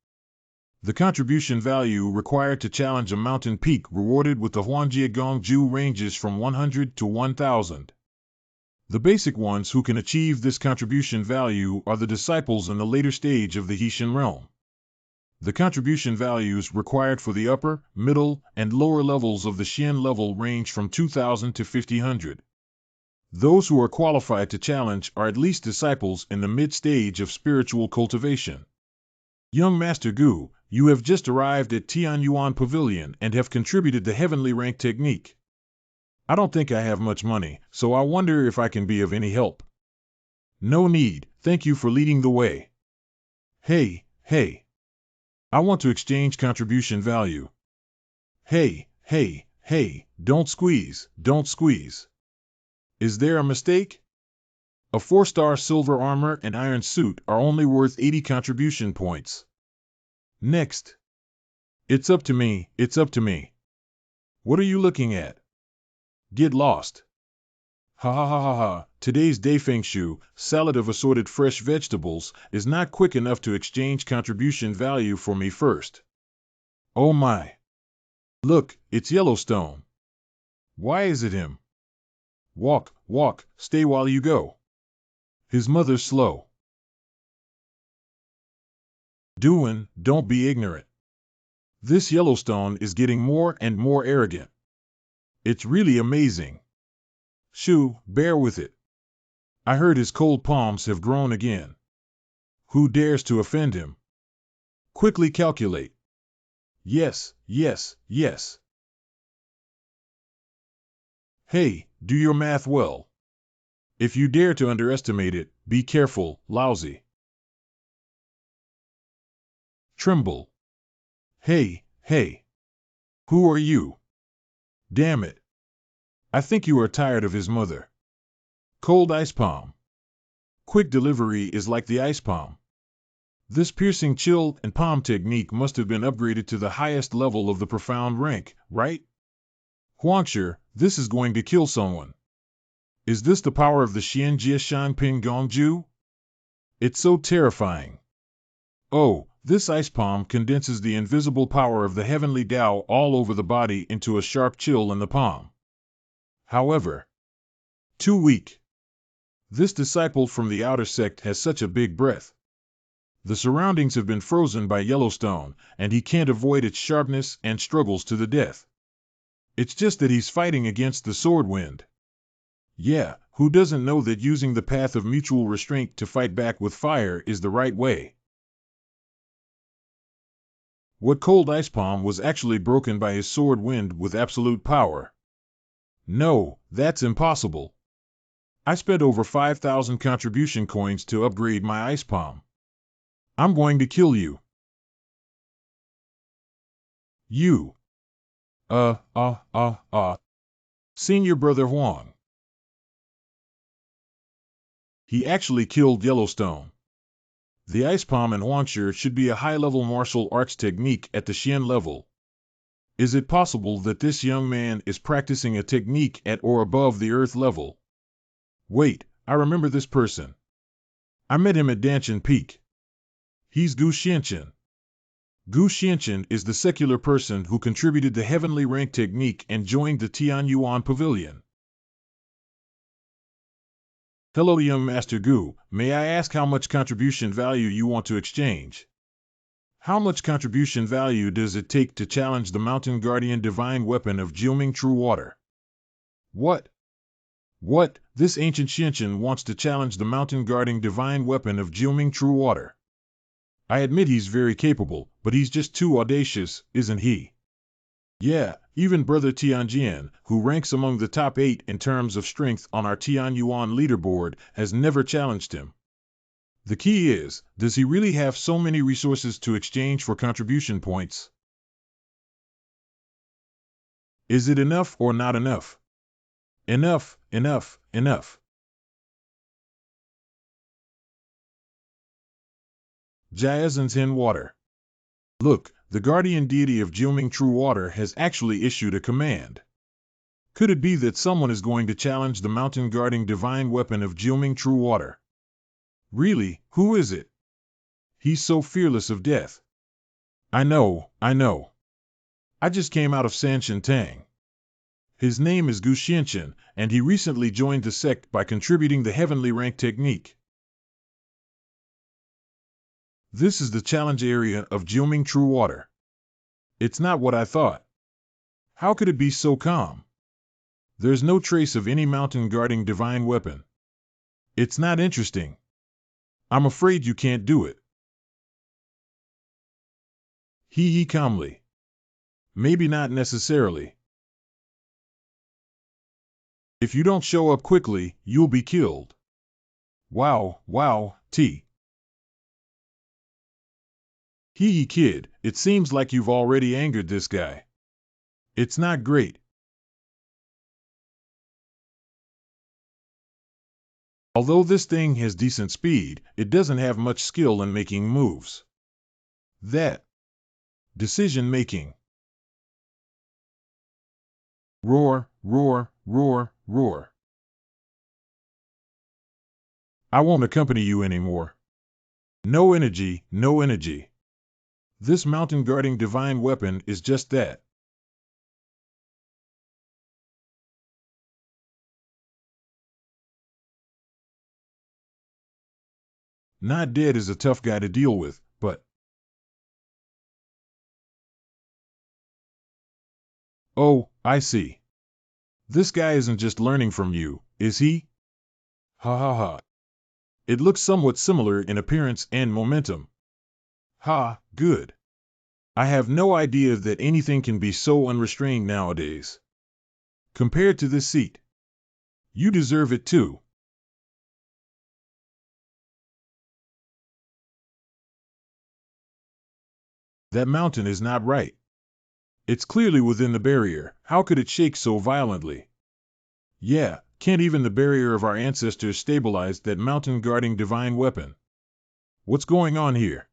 The contribution value required to challenge a mountain peak rewarded with the Huangjia Gongju ranges from 100 to 1000. The basic ones who can achieve this contribution value are the disciples in the later stage of the Heishan realm. The contribution values required for the upper, middle, and lower levels of the Xian level range from 2000 to 5000. Those who are qualified to challenge are at least disciples in the mid-stage of spiritual cultivation. Young Master Gu, you have just arrived at Tianyuan Pavilion and have contributed the heavenly rank technique. I don't think I have much money, so I wonder if I can be of any help. No need, thank you for leading the way. Hey, hey. I want to exchange contribution value. Hey, hey, hey, don't squeeze, don't squeeze. Is there a mistake? A 4-star silver armor and iron suit are only worth 80 contribution points. Next. It's up to me, it's up to me. What are you looking at? Get lost. Ha ha ha ha ha, today's Daifengshu, salad of assorted fresh vegetables, is not quick enough to exchange contribution value for me first. Oh my. Look, it's Yellowstone. Why is it him? Walk, walk, stay while you go. His mother's slow. Doin', don't be ignorant. This Yellowstone is getting more and more arrogant. It's really amazing. Shoo, bear with it. I heard his cold palms have grown again. Who dares to offend him? Quickly calculate. Yes, yes, yes. Hey, do your math well. If you dare to underestimate it, be careful, lousy. Tremble. Hey, hey. Who are you? Damn it. I think you are tired of his mother. Cold ice palm. Quick delivery is like the ice palm. This piercing chill and palm technique must have been upgraded to the highest level of the profound rank, right? Huangshe, this is going to kill someone. Is this the power of the Xianjie Shangping Gongju? It's so terrifying. Oh, this ice palm condenses the invisible power of the heavenly Tao all over the body into a sharp chill in the palm. However, too weak. This disciple from the outer sect has such a big breath. The surroundings have been frozen by Yellowstone, and he can't avoid its sharpness and struggles to the death. It's just that he's fighting against the sword wind. Yeah, who doesn't know that using the path of mutual restraint to fight back with fire is the right way? What cold ice palm was actually broken by his sword wind with absolute power? No, that's impossible. I spent over 5,000 contribution coins to upgrade my ice palm. I'm going to kill you. You. Senior Brother Huang. He actually killed Yellowstone. The ice palm and Huangshe should be a high-level martial arts technique at the Xian level. Is it possible that this young man is practicing a technique at or above the earth level? Wait, I remember this person. I met him at Danshan Peak. He's Gu Xianchen. Gu Xianchen is the secular person who contributed the heavenly rank technique and joined the Tianyuan Pavilion. Hello, young Master Gu. May I ask how much contribution value you want to exchange? How much contribution value does it take to challenge the Mountain Guardian divine weapon of Jiuming True Water? What? What? This ancient Xianchen wants to challenge the Mountain Guarding divine weapon of Jiuming True Water. I admit he's very capable, but he's just too audacious, isn't he? Yeah, even Brother Tianjian, who ranks among the top 8 in terms of strength on our Tianyuan leaderboard, has never challenged him. The key is, does he really have so many resources to exchange for contribution points? Is it enough or not enough? Enough, enough, enough. Jiazhen's Hin Water. Look, the guardian deity of Jiuming True Water has actually issued a command. Could it be that someone is going to challenge the mountain guarding divine weapon of Jiuming True Water? Really, who is it? He's so fearless of death. I know. I just came out of Sanshan Tang. His name is Gu Xianchen, and he recently joined the sect by contributing the heavenly rank technique. This is the challenge area of Jiuming True Water. It's not what I thought. How could it be so calm? There's no trace of any mountain guarding divine weapon. It's not interesting. I'm afraid you can't do it. He calmly. Maybe not necessarily. If you don't show up quickly, you'll be killed. Wow, T. Kid, it seems like you've already angered this guy. It's not great. Although this thing has decent speed, it doesn't have much skill in making moves. That. Decision making. Roar. I won't accompany you anymore. No energy. This mountain guarding divine weapon is just that. Not dead is a tough guy to deal with, but... Oh, I see. This guy isn't just learning from you, is he? Ha. It looks somewhat similar in appearance and momentum. Ha, good. I have no idea that anything can be so unrestrained nowadays. Compared to this seat. You deserve it too. That mountain is not right. It's clearly within the barrier. How could it shake so violently? Yeah, can't even the barrier of our ancestors stabilize that mountain guarding divine weapon? What's going on here?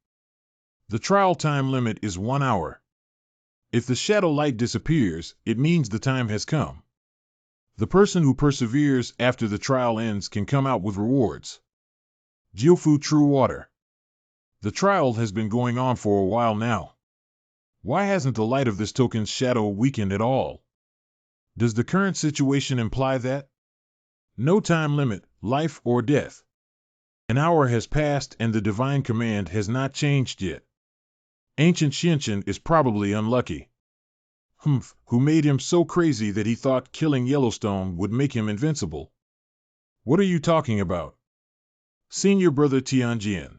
The trial time limit is 1 hour. If the shadow light disappears, it means the time has come. The person who perseveres after the trial ends can come out with rewards. Jiufu True Water. The trial has been going on for a while now. Why hasn't the light of this token's shadow weakened at all? Does the current situation imply that? No time limit, life or death. An hour has passed and the divine command has not changed yet. Ancient Xianqian is probably unlucky. Who made him so crazy that he thought killing Yellowstone would make him invincible? What are you talking about? Senior Brother Tianjian.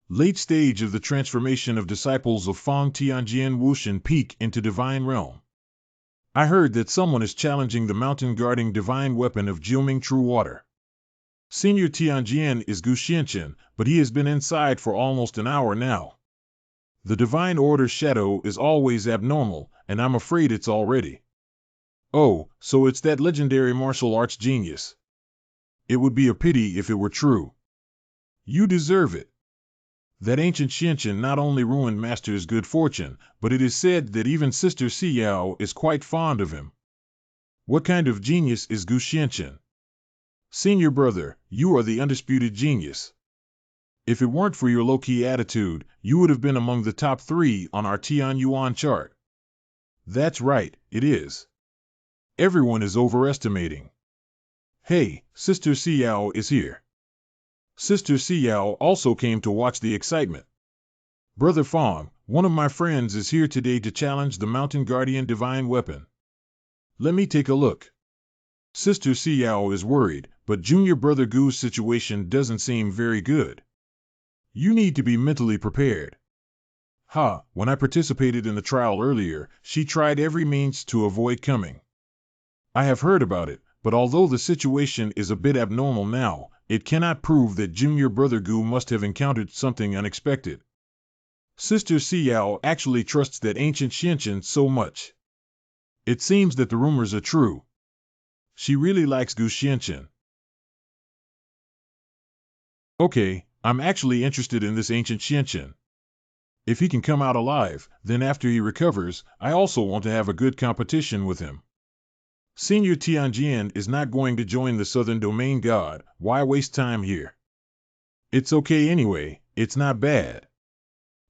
Late stage of the transformation of disciples of Fang Tianjian Wushan Peak into divine realm. I heard that someone is challenging the mountain guarding divine weapon of Jiuming True Water. Senior Tianjian is Gu Xianqian, but he has been inside for almost an hour now. The divine order shadow is always abnormal, and I'm afraid it's already. Oh, so it's that legendary martial arts genius. It would be a pity if it were true. You deserve it. That ancient Xianqian not only ruined Master's good fortune, but it is said that even Sister Siyao is quite fond of him. What kind of genius is Gu Xianqian? Senior brother, you are the undisputed genius. If it weren't for your low-key attitude, you would have been among the top 3 on our Tianyuan chart. That's right, it is. Everyone is overestimating. Hey, Sister Siyao is here. Sister Siyao also came to watch the excitement. Brother Fong, one of my friends is here today to challenge the Mountain Guardian divine weapon. Let me take a look. Sister Siyao is worried, but Junior Brother Gu's situation doesn't seem very good. You need to be mentally prepared. When I participated in the trial earlier, she tried every means to avoid coming. I have heard about it, but although the situation is a bit abnormal now, it cannot prove that Junior Brother Gu must have encountered something unexpected. Sister Siyao actually trusts that ancient Xianqian so much. It seems that the rumors are true. She really likes Gu Xianqian. Okay, I'm actually interested in this ancient Xianqian. If he can come out alive, then after he recovers, I also want to have a good competition with him. Senior Tianjian is not going to join the Southern Domain God. Why waste time here? It's okay anyway, it's not bad.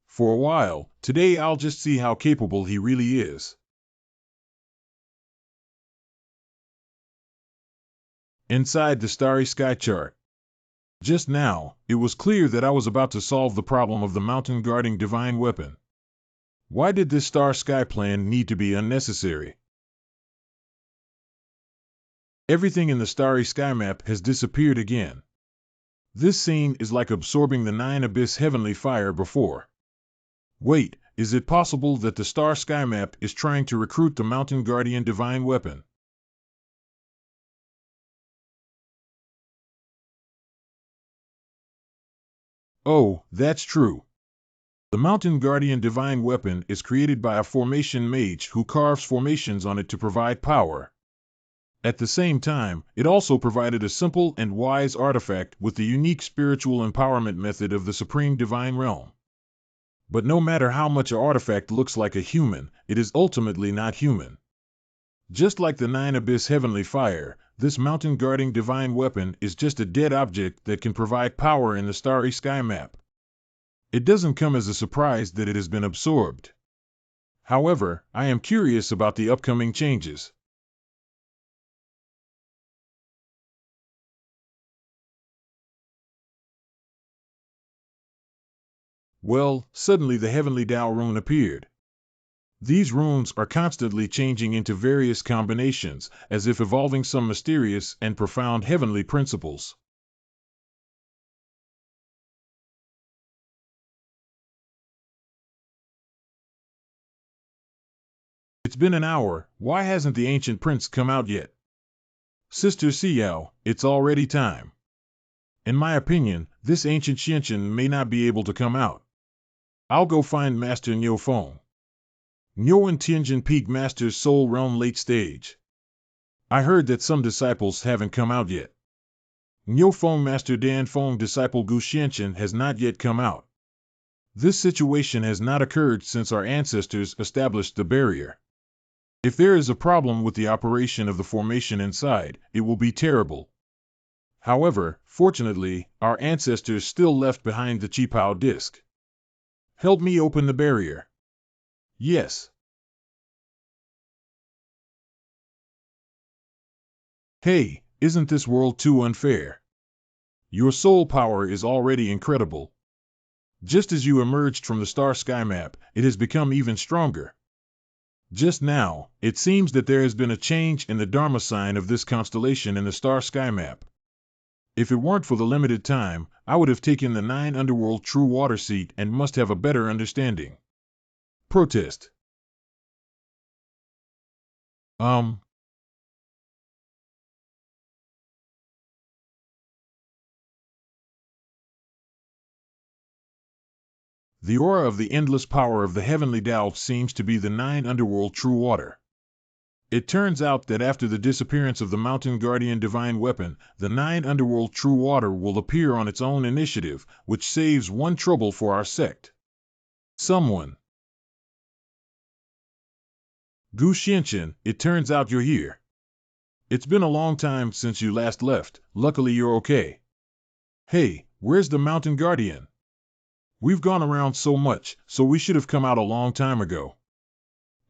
For a while, today I'll just see how capable he really is. Inside the starry sky chart. Just now, it was clear that I was about to solve the problem of the mountain guarding divine weapon. Why did this star sky plan need to be unnecessary? Everything in the starry sky map has disappeared again. This scene is like absorbing the 9 abyss heavenly fire before. Wait, is it possible that the star sky map is trying to recruit the mountain guardian divine weapon? Oh, that's true. The mountain guardian divine weapon is created by a formation mage who carves formations on it to provide power. At the same time, it also provided a simple and wise artifact with the unique spiritual empowerment method of the supreme divine realm. But no matter how much an artifact looks like a human, it is ultimately not human. Just like the 9 abyss heavenly fire, this mountain guarding divine weapon is just a dead object that can provide power in the starry sky map. It doesn't come as a surprise that it has been absorbed. However, I am curious about the upcoming changes. Well, suddenly the heavenly Tao rune appeared. These runes are constantly changing into various combinations, as if evolving some mysterious and profound heavenly principles. It's been an hour, why hasn't the ancient prince come out yet? Sister Xiao, it's already time. In my opinion, this ancient Xianchen may not be able to come out. I'll go find Master Niu Feng. Niu and Tianjin Peak Master's Soul Realm late stage. I heard that some disciples haven't come out yet. Niu Feng Master Dan Feng disciple Gu Xianchen has not yet come out. This situation has not occurred since our ancestors established the barrier. If there is a problem with the operation of the formation inside, it will be terrible. However, fortunately, our ancestors still left behind the Qipao disc. Help me open the barrier. Yes. Hey, isn't this world too unfair? Your soul power is already incredible. Just as you emerged from the star sky map, it has become even stronger. Just now, it seems that there has been a change in the Dharma sign of this constellation in the star sky map. If it weren't for the limited time, I would have taken the 9 underworld true water seat and must have a better understanding. Protest. The aura of the endless power of the heavenly Tao seems to be the 9 underworld true water. It turns out that after the disappearance of the mountain guardian divine weapon, the 9 underworld true water will appear on its own initiative, which saves one trouble for our sect. Someone. Gu Xianchen, it turns out you're here. It's been a long time since you last left, luckily you're okay. Hey, where's the mountain guardian? We've gone around so much, so we should have come out a long time ago.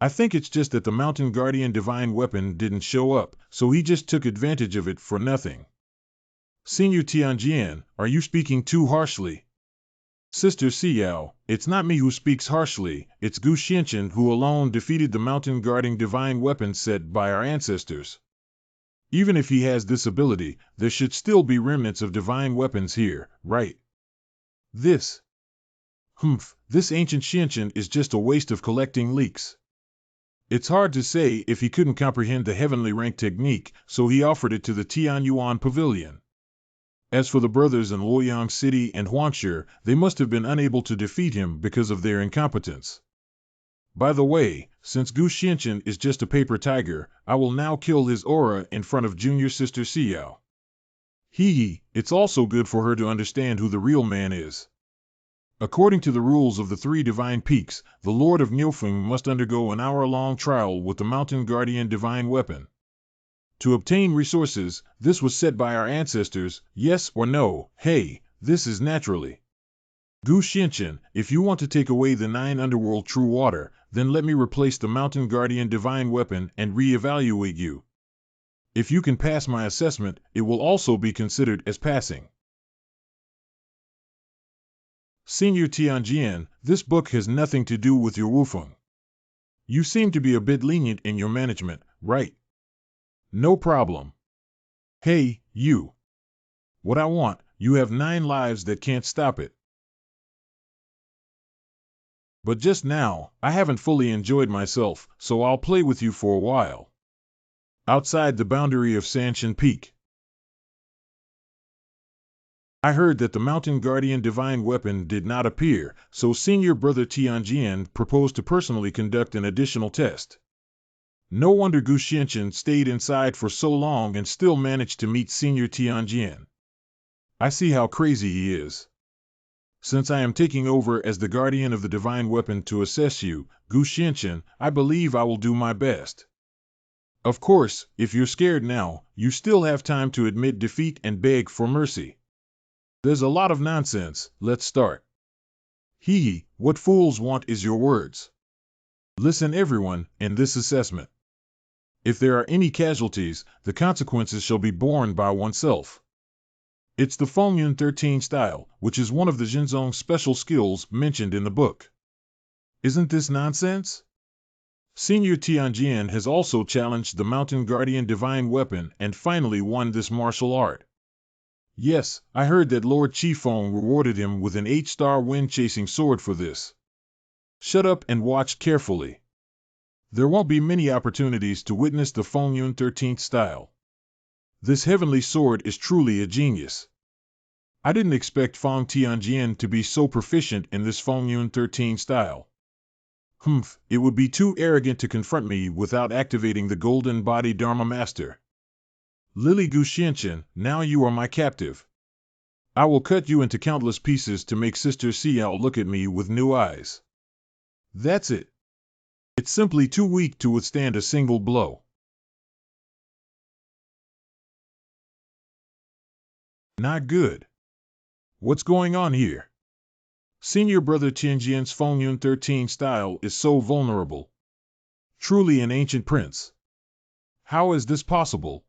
I think it's just that the mountain guardian divine weapon didn't show up, so he just took advantage of it for nothing. Senior Tianjian, are you speaking too harshly? Sister Xiao, it's not me who speaks harshly, it's Gu Xianchen who alone defeated the mountain guarding divine weapon set by our ancestors. Even if he has this ability, there should still be remnants of divine weapons here, right? This ancient Xianchen is just a waste of collecting leaks. It's hard to say if he couldn't comprehend the heavenly rank technique, so he offered it to the Tianyuan Pavilion. As for the brothers in Luoyang City and Huangshi, they must have been unable to defeat him because of their incompetence. By the way, since Gu Xianchen is just a paper tiger, I will now kill his aura in front of junior sister Xiao. It's also good for her to understand who the real man is. According to the rules of the 3 divine peaks, the Lord of Niufeng must undergo an hour-long trial with the mountain guardian divine weapon. To obtain resources, this was set by our ancestors, yes or no, hey, this is naturally. Gu Xianchen, if you want to take away the 9 underworld true water, then let me replace the mountain guardian divine weapon and re-evaluate you. If you can pass my assessment, it will also be considered as passing. Senior Tianjian, this book has nothing to do with your Wufeng. You seem to be a bit lenient in your management, right? No problem. Hey, you. What I want, you have 9 lives that can't stop it. But just now, I haven't fully enjoyed myself, so I'll play with you for a while. Outside the boundary of Sanshan Peak. I heard that the Mountain Guardian divine weapon did not appear, so Senior Brother Tianjian proposed to personally conduct an additional test. No wonder Gu Xianchen stayed inside for so long and still managed to meet Senior Tianjian. I see how crazy he is. Since I am taking over as the guardian of the divine weapon to assess you, Gu Xianchen, I believe I will do my best. Of course, if you're scared now, you still have time to admit defeat and beg for mercy. There's a lot of nonsense, let's start. Hee, what fools want is your words. Listen everyone, in this assessment. If there are any casualties, the consequences shall be borne by oneself. It's the Fengyun 13 style, which is one of the Jinzong special skills mentioned in the book. Isn't this nonsense? Senior Tianjian has also challenged the Mountain Guardian divine weapon and finally won this martial art. Yes, I heard that Lord Qifeng rewarded him with an 8-star wind-chasing sword for this. Shut up and watch carefully. There won't be many opportunities to witness the Fengyun 13th style. This heavenly sword is truly a genius. I didn't expect Feng Tianjian to be so proficient in this Fengyun 13 style. It would be too arrogant to confront me without activating the Golden Body Dharma Master. Lily Gu Xianchen, now you are my captive. I will cut you into countless pieces to make Sister Xiao look at me with new eyes. That's it. It's simply too weak to withstand a single blow. Not good. What's going on here? Senior Brother Tianjian's Fengyun 13 style is so vulnerable. Truly an ancient prince. How is this possible?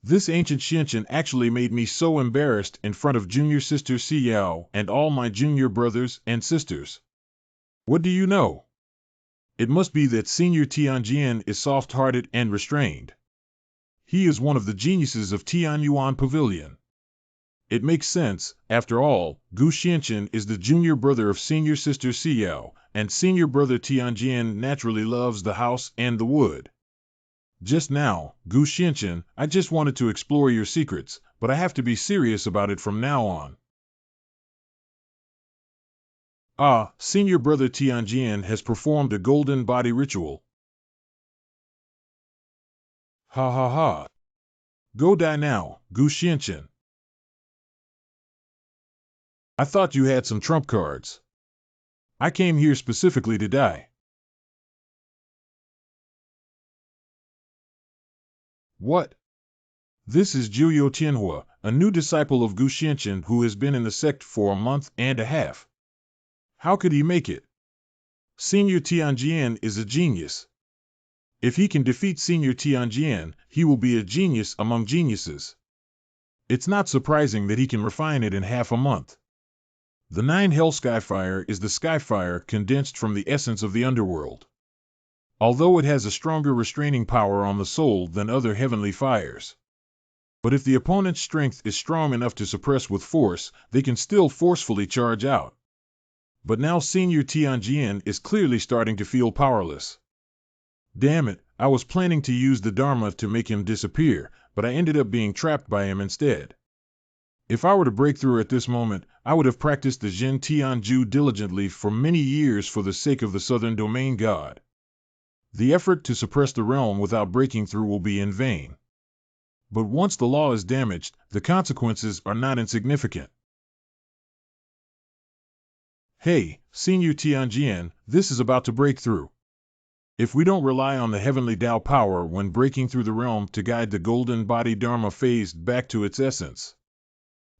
This ancient Xianchen actually made me so embarrassed in front of junior sister Xiao and all my junior brothers and sisters. What do you know? It must be that Senior Tianjian is soft-hearted and restrained. He is one of the geniuses of Tianyuan Pavilion. It makes sense, after all, Gu Xianchen is the junior brother of senior sister Xiao, and senior brother Tianjian naturally loves the house and the wood. Just now, Gu Xianchen, I just wanted to explore your secrets, but I have to be serious about it from now on. Senior brother Tianjian has performed a golden body ritual. Ha ha ha. Go die now, Gu Xianchen. I thought you had some trump cards. I came here specifically to die. What? This is Jiuyo Tianhua, a new disciple of Gu Xianchen who has been in the sect for a month and a half. How could he make it? Senior Tianjian is a genius. If he can defeat Senior Tianjian, he will be a genius among geniuses. It's not surprising that he can refine it in half a month. The 9 Hell Skyfire is the Skyfire condensed from the essence of the underworld. Although it has a stronger restraining power on the soul than other heavenly fires. But if the opponent's strength is strong enough to suppress with force, they can still forcefully charge out. But now Senior Tianjian is clearly starting to feel powerless. Damn it, I was planning to use the Dharma to make him disappear, but I ended up being trapped by him instead. If I were to break through at this moment, I would have practiced the Zhen Tianju diligently for many years for the sake of the Southern Domain God. The effort to suppress the realm without breaking through will be in vain. But once the law is damaged, the consequences are not insignificant. Hey, Senior Tianjian, this is about to break through. If we don't rely on the heavenly Tao power when breaking through the realm to guide the golden body Dharma phase back to its essence,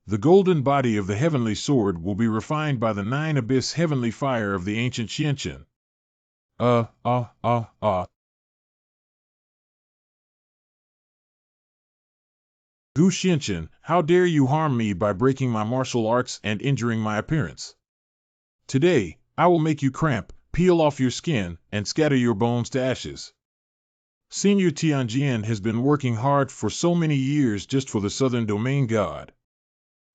the golden body of the heavenly sword will be refined by the 9 abyss heavenly fire of the ancient Xianchen. Gu Xianchen, how dare you harm me by breaking my martial arts and injuring my appearance? Today, I will make you cramp, peel off your skin, and scatter your bones to ashes. Senior Tianjian has been working hard for so many years just for the Southern Domain God.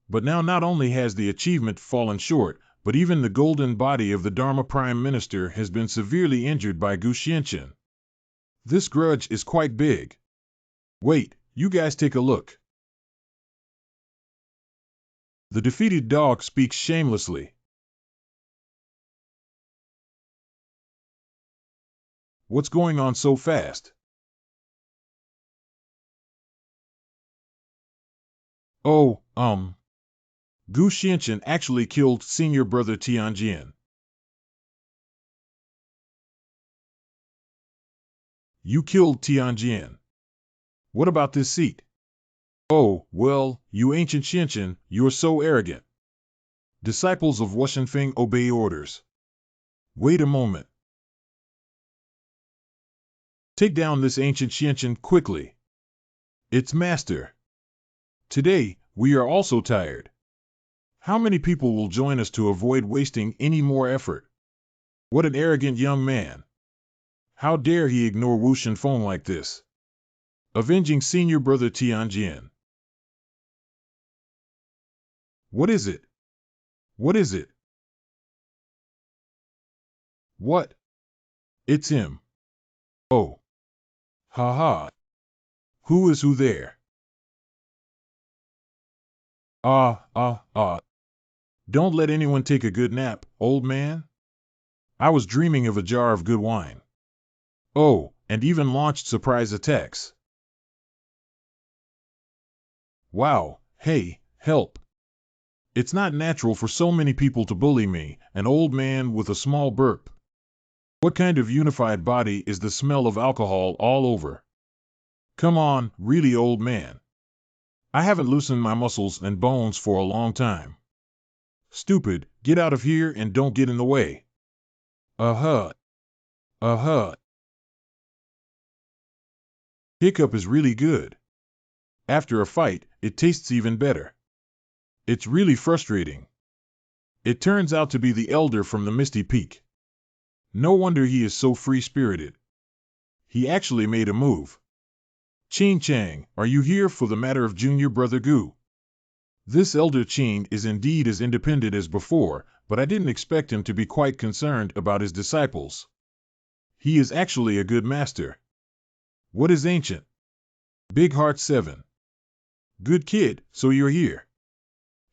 But now not only has the achievement fallen short, but even the golden body of the Dharma Prime Minister has been severely injured by Gu Xianqin. This grudge is quite big. Wait, you guys take a look. The defeated dog speaks shamelessly. What's going on so fast? Oh, Gu Xianqin actually killed senior brother Tianjian. You killed Tianjian. What about this seat? Oh, well, you ancient Xianqin, you're so arrogant. Disciples of Wuxinfeng obey orders. Wait a moment. Take down this ancient Xianqin quickly. It's master. Today, we are also tired. How many people will join us to avoid wasting any more effort? What an arrogant young man. How dare he ignore Wu Shenfeng like this? Avenging senior brother Tianjian. What is it? What is it? What? It's him. Oh. Ha ha. Who is who there? Don't let anyone take a good nap, old man. I was dreaming of a jar of good wine. Oh, and even launched surprise attacks. Wow, hey, help. It's not natural for so many people to bully me, an old man with a small burp. What kind of unified body is the smell of alcohol all over? Come on, really old man. I haven't loosened my muscles and bones for a long time. Stupid, get out of here and don't get in the way. Uh-huh. Uh-huh. Hiccup is really good. After a fight, it tastes even better. It's really frustrating. It turns out to be the elder from the Misty Peak. No wonder he is so free-spirited. He actually made a move. Qin Chang, are you here for the matter of junior brother Gu? This elder Qin is indeed as independent as before, but I didn't expect him to be quite concerned about his disciples. He is actually a good master. What is ancient? Big Heart 7. Good kid, so you're here.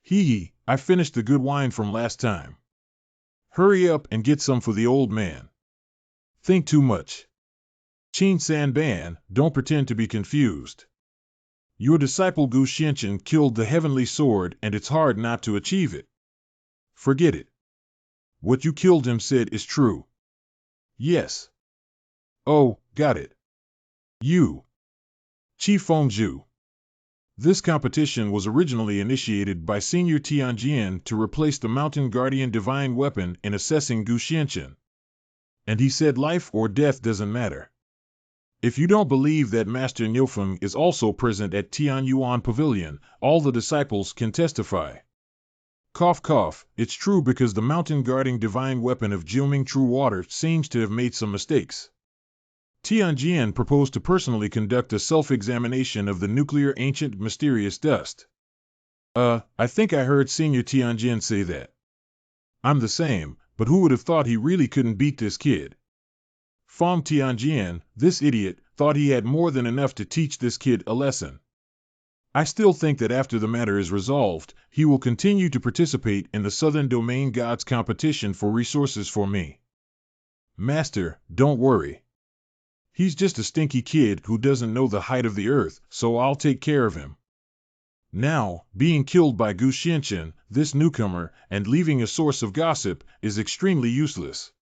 Hee, I finished the good wine from last time. Hurry up and get some for the old man. Think too much. Qin San Ban, don't pretend to be confused. Your disciple Gu Xianqin killed the heavenly sword and it's hard not to achieve it. Forget it. What you killed him said is true. Yes. Oh, got it. You. Qi Fengzhu. This competition was originally initiated by Senior Tianjian to replace the Mountain Guardian divine weapon in assessing Gu Xianqin. And he said life or death doesn't matter. If you don't believe that Master Niufeng is also present at Tianyuan Pavilion, all the disciples can testify. Cough cough, it's true because the mountain guarding divine weapon of Jiuming True Water seems to have made some mistakes. Tianjian proposed to personally conduct a self-examination of the nuclear ancient mysterious dust. I think I heard Senior Tianjian say that. I'm the same, but who would have thought he really couldn't beat this kid? Fong Tianjian, this idiot, thought he had more than enough to teach this kid a lesson. I still think that after the matter is resolved, he will continue to participate in the Southern Domain Gods competition for resources for me. Master, don't worry. He's just a stinky kid who doesn't know the height of the earth, so I'll take care of him. Now, being killed by Gu Xianqin, this newcomer, and leaving a source of gossip, is extremely useless.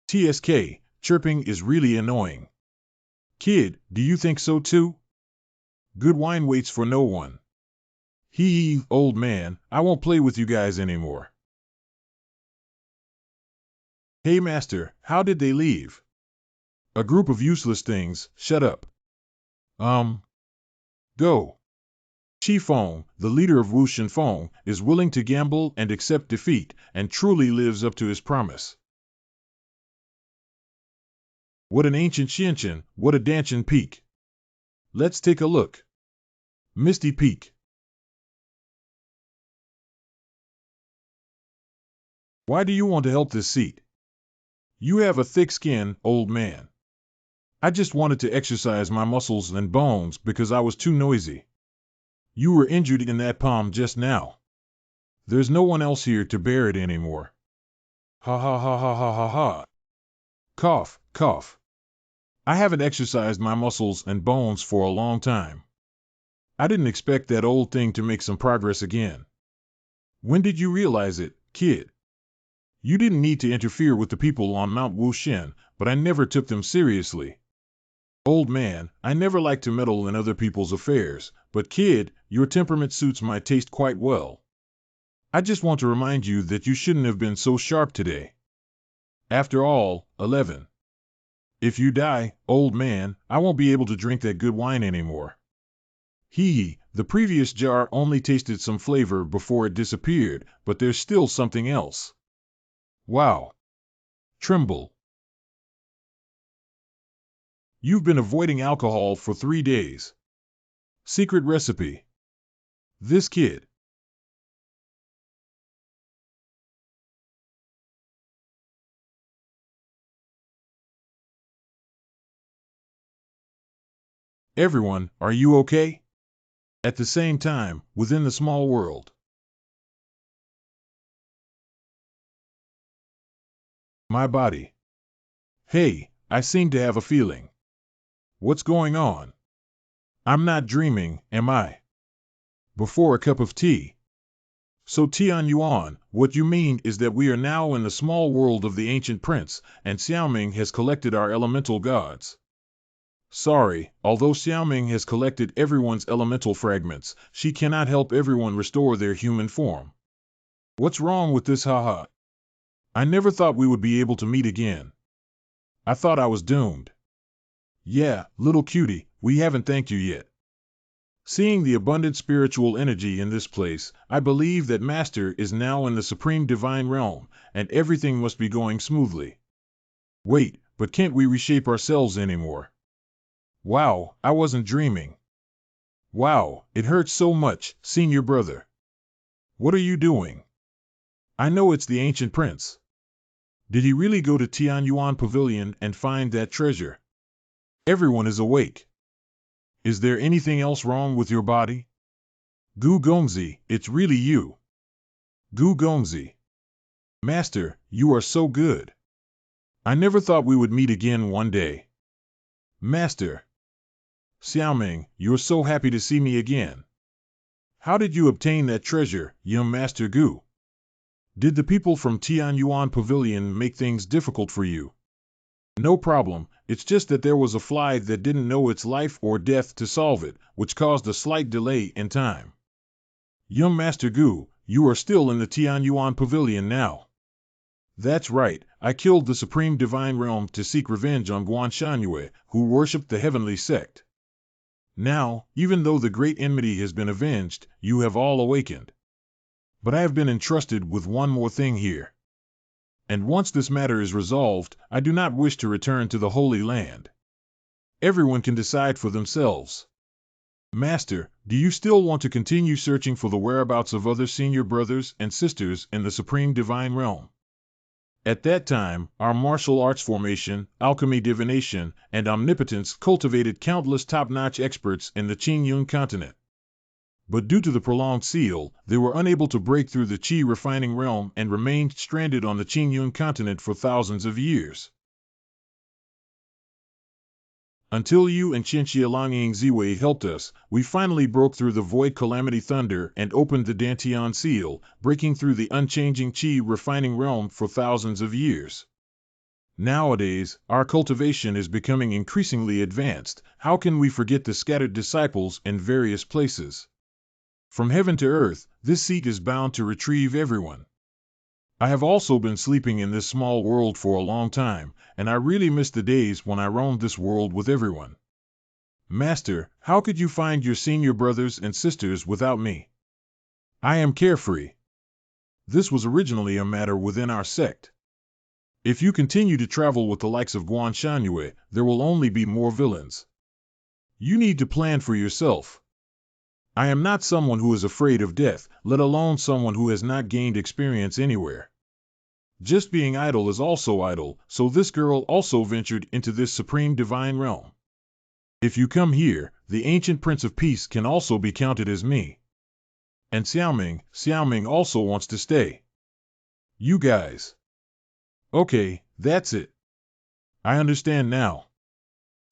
TSK, chirping is really annoying. Kid, do you think so too? Good wine waits for no one. Hee, old man, I won't play with you guys anymore. Hey master, how did they leave? A group of useless things, shut up. Go. Qi Feng, the leader of Wu Shenfeng, is willing to gamble and accept defeat, and truly lives up to his promise. What an ancient Xianqian, what a Danchin peak. Let's take a look. Misty Peak. Why do you want to help this seat? You have a thick skin, old man. I just wanted to exercise my muscles and bones because I was too noisy. You were injured in that palm just now. There's no one else here to bear it anymore. Ha ha ha ha ha ha ha. Cough, cough. I haven't exercised my muscles and bones for a long time. I didn't expect that old thing to make some progress again. When did you realize it, kid? You didn't need to interfere with the people on Mount Wushen, but I never took them seriously. Old man, I never like to meddle in other people's affairs, but kid, your temperament suits my taste quite well. I just want to remind you that you shouldn't have been so sharp today. After all, 11. If you die, old man, I won't be able to drink that good wine anymore. Hee, the previous jar only tasted some flavor before it disappeared, but there's still something else. Wow. Tremble. You've been avoiding alcohol for 3 days. Secret recipe. This kid. Everyone, are you okay? At the same time, within the small world. My body. Hey, I seem to have a feeling. What's going on? I'm not dreaming, am I? Before a cup of tea. So Tian Yuan, what you mean is that we are now in the small world of the ancient prince, and Xiaoming has collected our elemental gods. Sorry, although Xiaoming has collected everyone's elemental fragments, she cannot help everyone restore their human form. What's wrong with this haha? I never thought we would be able to meet again. I thought I was doomed. Yeah, little cutie, we haven't thanked you yet. Seeing the abundant spiritual energy in this place, I believe that Master is now in the supreme divine realm, and everything must be going smoothly. Wait, but can't we reshape ourselves anymore? Wow, I wasn't dreaming. Wow, it hurts so much, senior brother. What are you doing? I know it's the ancient prince. Did he really go to Tianyuan Pavilion and find that treasure? Everyone is awake. Is there anything else wrong with your body? Gu Gongzi, it's really you. Gu Gongzi. Master, you are so good. I never thought we would meet again one day. Master. Xiaoming, you're so happy to see me again. How did you obtain that treasure, young Master Gu? Did the people from Tianyuan Pavilion make things difficult for you? No problem, it's just that there was a fly that didn't know its life or death to solve it, which caused a slight delay in time. Young Master Gu, you are still in the Tianyuan Pavilion now. That's right, I killed the Supreme Divine Realm to seek revenge on Guanshanyue, who worshipped the heavenly sect. Now, even though the great enmity has been avenged, you have all awakened. But I have been entrusted with one more thing here. And once this matter is resolved, I do not wish to return to the Holy Land. Everyone can decide for themselves. Master, do you still want to continue searching for the whereabouts of other senior brothers and sisters in the Supreme Divine Realm? At that time, our martial arts formation, alchemy divination, and omnipotence cultivated countless top-notch experts in the Qingyun continent. But due to the prolonged seal, they were unable to break through the Qi refining realm and remained stranded on the Qingyun continent for thousands of years. Until you and Qianxia Longying Ziwei helped us, we finally broke through the Void Calamity Thunder and opened the Dantian seal, breaking through the unchanging Qi refining realm for thousands of years. Nowadays, our cultivation is becoming increasingly advanced. How can we forget the scattered disciples in various places? From heaven to earth, this seat is bound to retrieve everyone. I have also been sleeping in this small world for a long time, and I really miss the days when I roamed this world with everyone. Master, how could you find your senior brothers and sisters without me? I am carefree. This was originally a matter within our sect. If you continue to travel with the likes of Guan Shangyue, there will only be more villains. You need to plan for yourself. I am not someone who is afraid of death, let alone someone who has not gained experience anywhere. Just being idle is also idle, so this girl also ventured into this supreme divine realm. If you come here, the ancient Prince of Peace can also be counted as me. And Xiaoming also wants to stay. You guys. Okay, that's it. I understand now.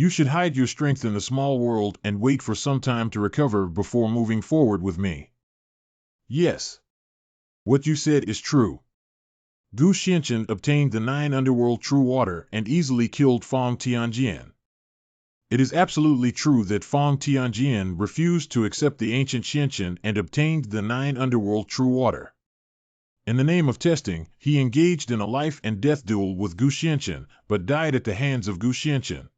You should hide your strength in the small world and wait for some time to recover before moving forward with me. Yes. What you said is true. Gu Xianchen obtained the 9 underworld true water and easily killed Fong Tianjian. It is absolutely true that Fong Tianjian refused to accept the ancient Xianchen and obtained the 9 underworld true water. In the name of testing, he engaged in a life and death duel with Gu Xianchen, but died at the hands of Gu Xianchen.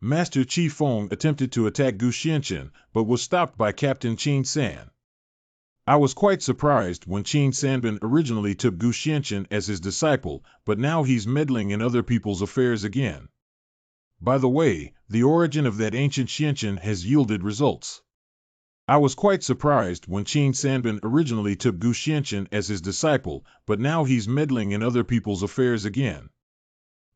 Master Qi Feng attempted to attack Gu Xianchen, but was stopped by Captain Qin San. I was quite surprised when Qin Sanbin originally took Gu Xianchen as his disciple, but now he's meddling in other people's affairs again. By the way, the origin of that ancient Xianchen has yielded results. I was quite surprised when Qin Sanbin originally took Gu Xianchen as his disciple, but now he's meddling in other people's affairs again.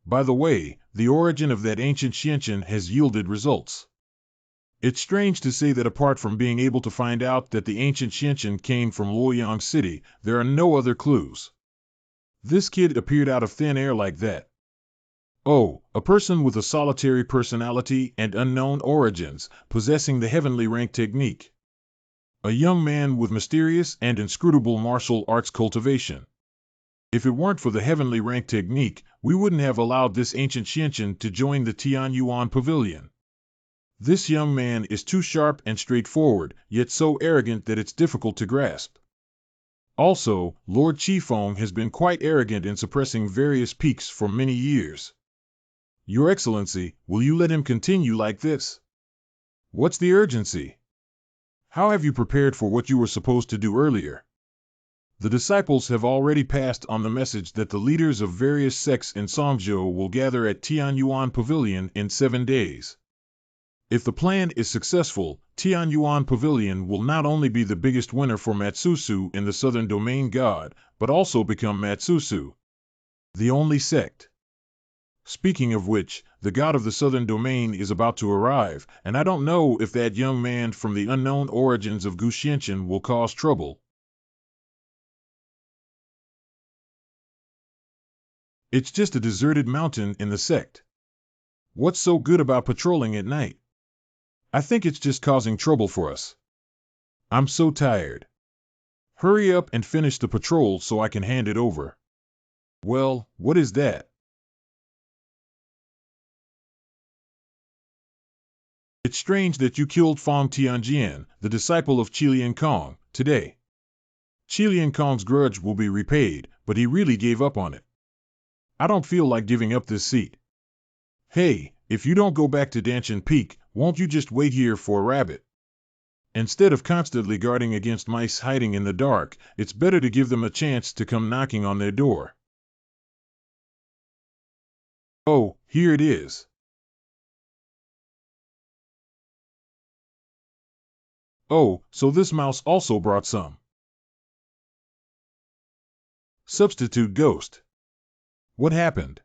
By the way, the origin of that ancient Xianchen has yielded results. It's strange to say that apart from being able to find out that the ancient Xianchen came from Luoyang City, there are no other clues. This kid appeared out of thin air like that. Oh, a person with a solitary personality and unknown origins, possessing the heavenly rank technique. A young man with mysterious and inscrutable martial arts cultivation. If it weren't for the heavenly rank technique, we wouldn't have allowed this ancient Xianchen to join the Tianyuan Pavilion. This young man is too sharp and straightforward, yet so arrogant that it's difficult to grasp. Also, Lord Qifeng has been quite arrogant in suppressing various peaks for many years. Your Excellency, will you let him continue like this? What's the urgency? How have you prepared for what you were supposed to do earlier? The disciples have already passed on the message that the leaders of various sects in Songzhou will gather at Tianyuan Pavilion in 7 days. If the plan is successful, Tianyuan Pavilion will not only be the biggest winner for Matsusu in the Southern Domain God, but also become Matsusu, the only sect. Speaking of which, the god of the Southern Domain is about to arrive, and I don't know if that young man from the unknown origins of Gu Xianchen will cause trouble. It's just a deserted mountain in the sect. What's so good about patrolling at night? I think it's just causing trouble for us. I'm so tired. Hurry up and finish the patrol so I can hand it over. Well, what is that? It's strange that you killed Fong Tianjian, the disciple of Qilian Kong, today. Qilian Kong's grudge will be repaid, but he really gave up on it. I don't feel like giving up this seat. Hey, if you don't go back to Danshan Peak, won't you just wait here for a rabbit? Instead of constantly guarding against mice hiding in the dark, it's better to give them a chance to come knocking on their door. Oh, here it is. Oh, so this mouse also brought some. Substitute ghost. What happened?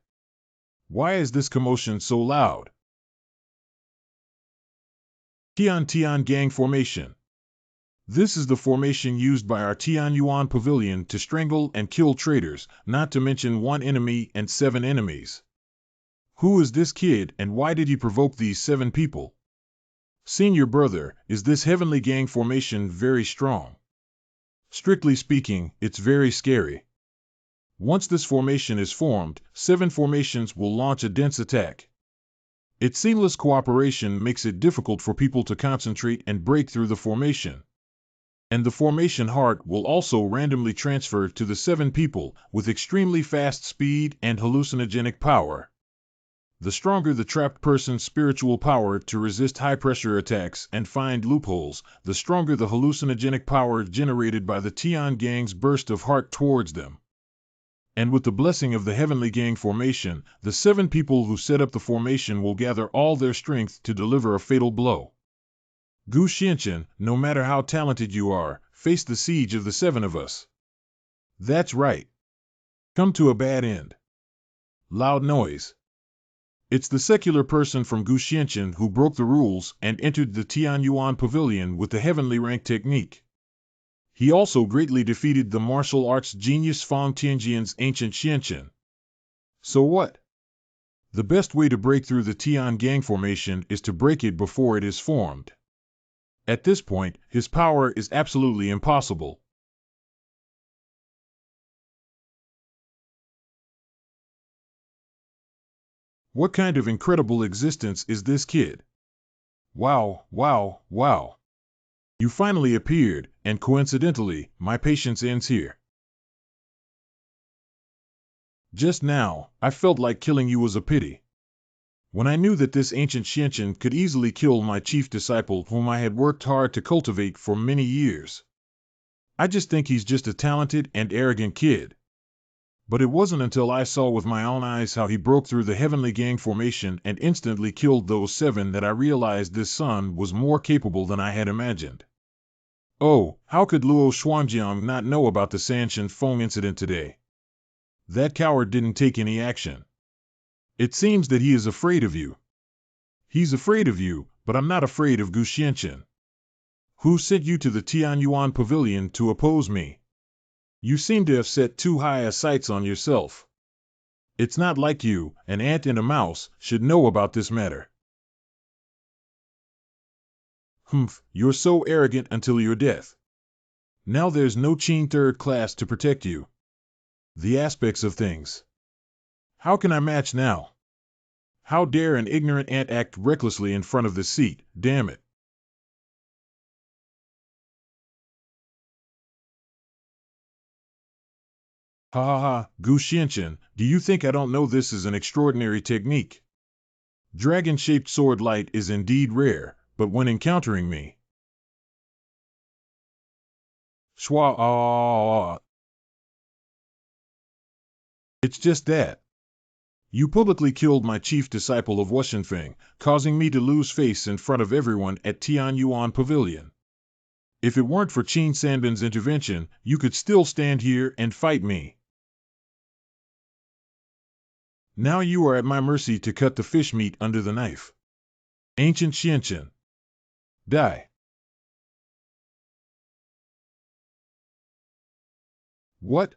Why is this commotion so loud? Tian Gang Formation. This is the formation used by our Tianyuan Pavilion to strangle and kill traitors, not to mention 1 enemy and 7 enemies. Who is this kid and why did he provoke these 7 people? Senior brother, is this heavenly gang formation very strong? Strictly speaking, it's very scary. Once this formation is formed, 7 formations will launch a dense attack. Its seamless cooperation makes it difficult for people to concentrate and break through the formation. And the formation heart will also randomly transfer to the 7 people with extremely fast speed and hallucinogenic power. The stronger the trapped person's spiritual power to resist high-pressure attacks and find loopholes, the stronger the hallucinogenic power generated by the Tian Gang's burst of heart towards them. And with the blessing of the Heavenly Gang formation, the 7 people who set up the formation will gather all their strength to deliver a fatal blow. Gu Xianqian, no matter how talented you are, face the siege of the 7 of us. That's right. Come to a bad end. Loud noise. It's the secular person from Gu Xianqian who broke the rules and entered the Tianyuan Pavilion with the heavenly rank technique. He also greatly defeated the martial arts genius Fang Tianjian's ancient Xianqian. So what? The best way to break through the Tian Gang formation is to break it before it is formed. At this point, his power is absolutely impossible. What kind of incredible existence is this kid? Wow, wow, wow. You finally appeared, and coincidentally, my patience ends here. Just now, I felt like killing you was a pity. When I knew that this ancient Xianqian could easily kill my chief disciple whom I had worked hard to cultivate for many years. I just think he's just a talented and arrogant kid. But it wasn't until I saw with my own eyes how he broke through the Heavenly Gang formation and instantly killed those 7 that I realized this son was more capable than I had imagined. Oh, how could Luo Xuanjiang not know about the Sanshan Feng incident today? That coward didn't take any action. It seems that he is afraid of you. He's afraid of you, but I'm not afraid of Gu Xianqian. Who sent you to the Tianyuan Pavilion to oppose me? You seem to have set too high a sights on yourself. It's not like you, an ant and a mouse, should know about this matter. Humph, you're so arrogant until your death. Now there's no Qin third class to protect you. The aspects of things. How can I match now? How dare an ignorant ant act recklessly in front of the seat, damn it. Ha ha ha, Gu Xianqian, do you think I don't know this is an extraordinary technique? Dragon-shaped sword light is indeed rare, but when encountering me... Shwa. It's just that. You publicly killed my chief disciple of Wushenfeng, causing me to lose face in front of everyone at Tianyuan Pavilion. If it weren't for Qin Sanbin's intervention, you could still stand here and fight me. Now you are at my mercy to cut the fish meat under the knife. Ancient Xianqian. Die. What?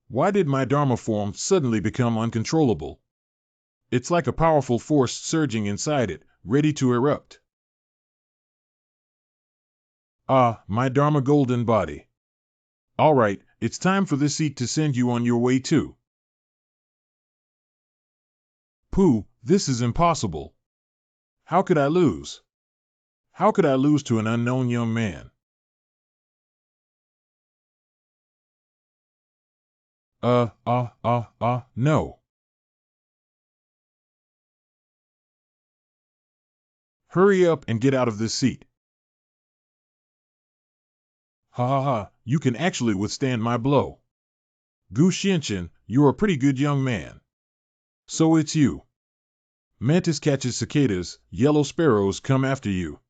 Why did my Dharma form suddenly become uncontrollable? It's like a powerful force surging inside it, ready to erupt. Ah, my Dharma golden body. All right, it's time for this seat to send you on your way too. Pooh, this is impossible. How could I lose? How could I lose to an unknown young man? No. Hurry up and get out of this seat. Ha ha ha, you can actually withstand my blow. Gu Xianqian, you're a pretty good young man. So it's you. Mantis catches cicadas, yellow sparrows come after you.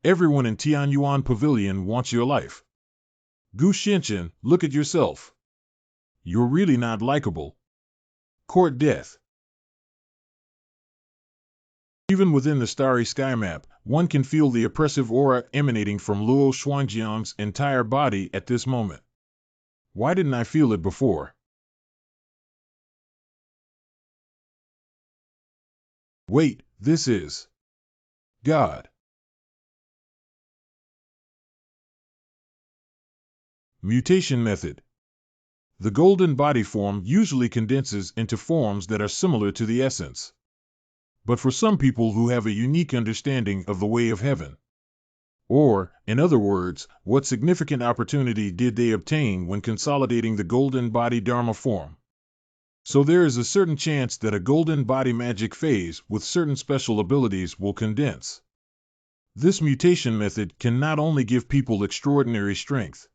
Everyone in Tianyuan Pavilion wants your life. Gu Xianqian, look at yourself. You're really not likable. Court death. Even within the starry sky map, one can feel the oppressive aura emanating from Luo Xuanjiang's entire body at this moment. Why didn't I feel it before? Wait, this is... God. Mutation method. The golden body form usually condenses into forms that are similar to the essence. But for some people who have a unique understanding of the way of heaven. Or, in other words, what significant opportunity did they obtain when consolidating the golden body Dharma form? So there is a certain chance that a golden body magic phase with certain special abilities will condense. This mutation method can not only give people extraordinary strength.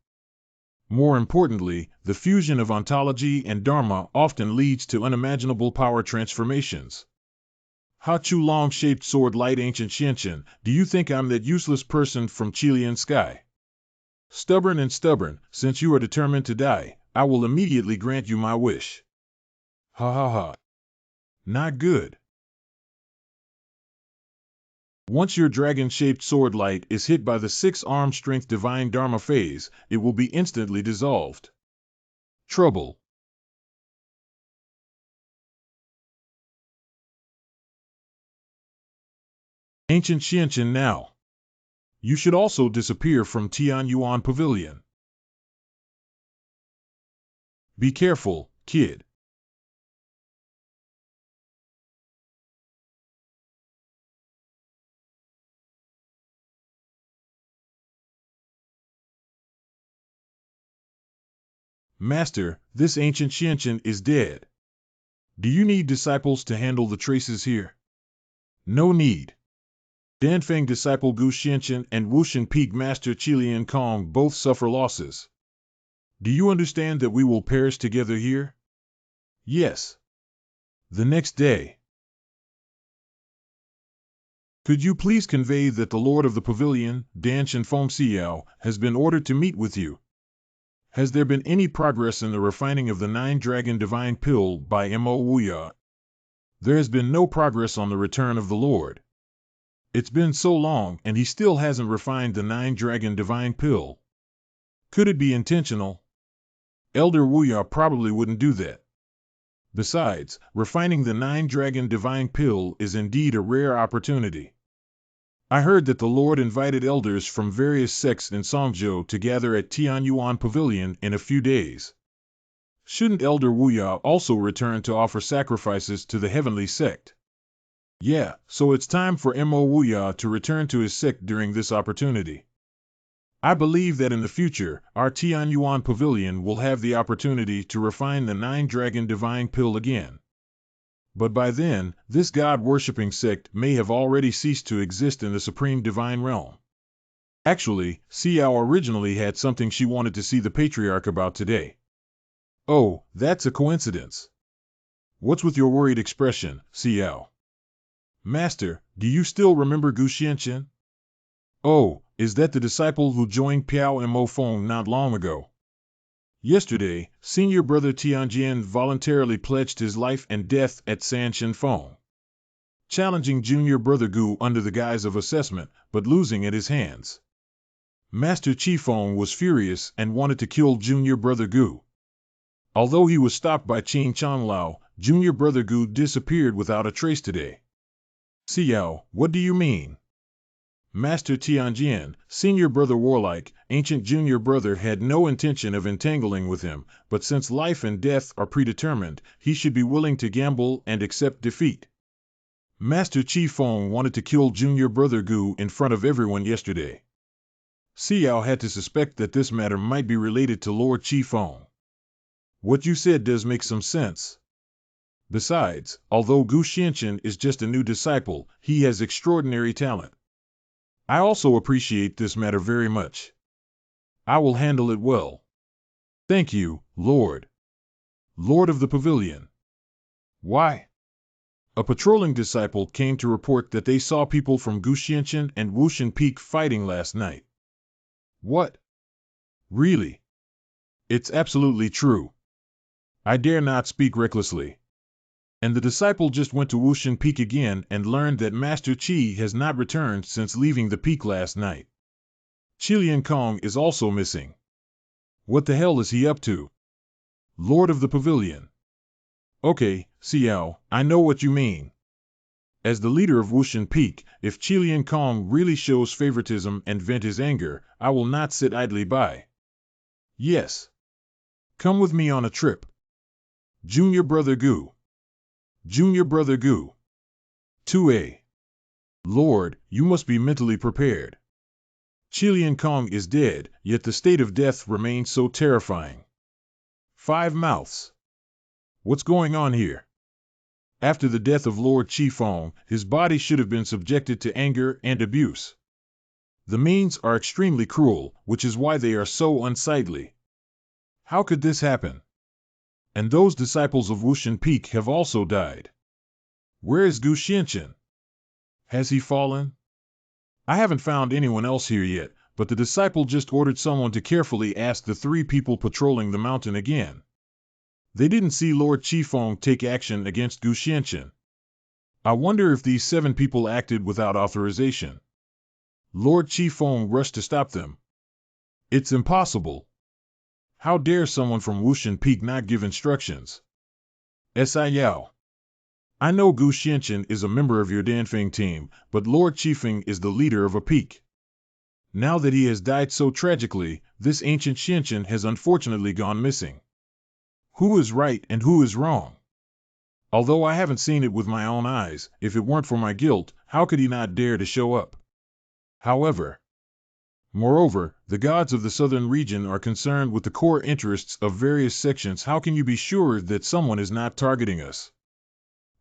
More importantly, the fusion of ontology and dharma often leads to unimaginable power transformations. Ha Chu long-shaped sword light ancient Xianqian, do you think I'm that useless person from Chilean sky? Stubborn and stubborn, since you are determined to die, I will immediately grant you my wish. Ha ha ha. Not good. Once your dragon-shaped sword light is hit by the 6-arm strength divine dharma phase, it will be instantly dissolved. Trouble. Ancient Xianqian now. You should also disappear from Tianyuan Pavilion. Be careful, kid. Master, this ancient Xianqian is dead. Do you need disciples to handle the traces here? No need. Danfeng disciple Gu Xianqian and Wushan Peak Master Qilian Kong both suffer losses. Do you understand that we will perish together here? Yes. The next day. Could you please convey that the Lord of the Pavilion, Dan Shenfeng Xiao, has been ordered to meet with you? Has there been any progress in the refining of the 9-Dragon Divine Pill by MANHWA? There has been no progress on the return of the Lord. It's been so long and he still hasn't refined the 9-Dragon Divine Pill. Could it be intentional? Elder Wuya probably wouldn't do that. Besides, refining the 9-Dragon Divine Pill is indeed a rare opportunity. I heard that the Lord invited elders from various sects in Songzhou to gather at Tianyuan Pavilion in a few days. Shouldn't Elder Wuya also return to offer sacrifices to the heavenly sect? Yeah, so it's time for Mo Wuya to return to his sect during this opportunity. I believe that in the future, our Tianyuan Pavilion will have the opportunity to refine the 9-Dragon Divine Pill again. But by then, this God-worshipping sect may have already ceased to exist in the Supreme Divine Realm. Actually, Xiao originally had something she wanted to see the Patriarch about today. Oh, that's a coincidence. What's with your worried expression, Xiao? Master, do you still remember Gu Xianqian? Oh, is that the disciple who joined Piao Mo Feng not long ago? Yesterday, senior brother Tianjian voluntarily pledged his life and death at San Shenfeng, challenging junior brother Gu under the guise of assessment, but losing at his hands. Master Qifeng was furious and wanted to kill junior brother Gu. Although he was stopped by Qin Changlao, junior brother Gu disappeared without a trace today. Xiao, what do you mean? Master Tianjian, senior brother warlike, ancient junior brother had no intention of entangling with him, but since life and death are predetermined, he should be willing to gamble and accept defeat. Master Qifeng wanted to kill junior brother Gu in front of everyone yesterday. Xiao had to suspect that this matter might be related to Lord Qifeng. What you said does make some sense. Besides, although Gu Xianqian is just a new disciple, he has extraordinary talent. I also appreciate this matter very much. I will handle it well. Thank you, Lord. Lord of the Pavilion. Why? A patrolling disciple came to report that they saw people from Gu Xianqian and Wushan Peak fighting last night. What? Really? It's absolutely true. I dare not speak recklessly. And the disciple just went to Wushan Peak again and learned that Master Qi has not returned since leaving the peak last night. Qilian Kong is also missing. What the hell is he up to? Lord of the Pavilion. Okay, Xiao, I know what you mean. As the leader of Wushan Peak, if Qilian Kong really shows favoritism and vent his anger, I will not sit idly by. Yes. Come with me on a trip. Junior Brother Gu. Junior Brother Gu. 2A. Lord, you must be mentally prepared. Qilian Kong is dead, yet the state of death remains so terrifying. 5 mouths. What's going on here? After the death of Lord Qifeng, his body should have been subjected to anger and abuse. The means are extremely cruel, which is why they are so unsightly. How could this happen? And those disciples of Wushan Peak have also died. Where is Gu Xianqian? Has he fallen? I haven't found anyone else here yet, but the disciple just ordered someone to carefully ask the 3 people patrolling the mountain again. They didn't see Lord Qifeng take action against Gu Xianqian. I wonder if these 7 people acted without authorization. Lord Qifeng rushed to stop them. It's impossible. How dare someone from Wushan Peak not give instructions? Si Yao. I know Gu Xianqian is a member of your Danfeng team, but Lord Qifeng is the leader of a peak. Now that he has died so tragically, this ancient Xianqian has unfortunately gone missing. Who is right and who is wrong? Although I haven't seen it with my own eyes, if it weren't for my guilt, how could he not dare to show up? Moreover, the gods of the southern region are concerned with the core interests of various sections. How can you be sure that someone is not targeting us?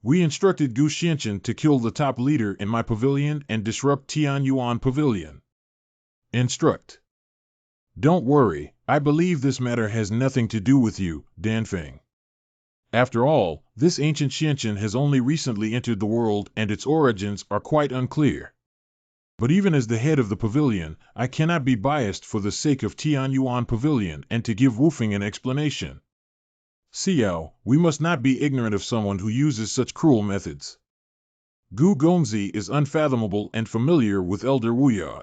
We instructed Gu Xianqian to kill the top leader in my pavilion and disrupt Tianyuan Pavilion. Instruct. Don't worry, I believe this matter has nothing to do with you, Danfeng. After all, this ancient Xianqian has only recently entered the world and its origins are quite unclear. But even as the head of the pavilion, I cannot be biased for the sake of Tianyuan Pavilion and to give Wufeng an explanation. Xiao, we must not be ignorant of someone who uses such cruel methods. Gu Gongzi is unfathomable and familiar with Elder Wuya.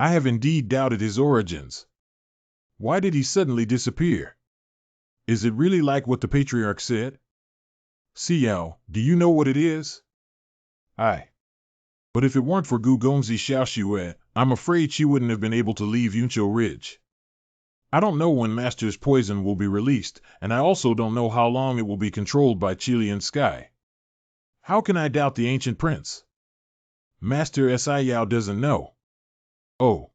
I have indeed doubted his origins. Why did he suddenly disappear? Is it really like what the patriarch said? Xiao, do you know what it is? But if it weren't for Gu Gongzi Xiaoxue, I'm afraid she wouldn't have been able to leave Yunqiu Ridge. I don't know when Master's poison will be released, and I also don't know how long it will be controlled by Qilian Sky. How can I doubt the ancient prince? Master Si Yao doesn't know. Oh.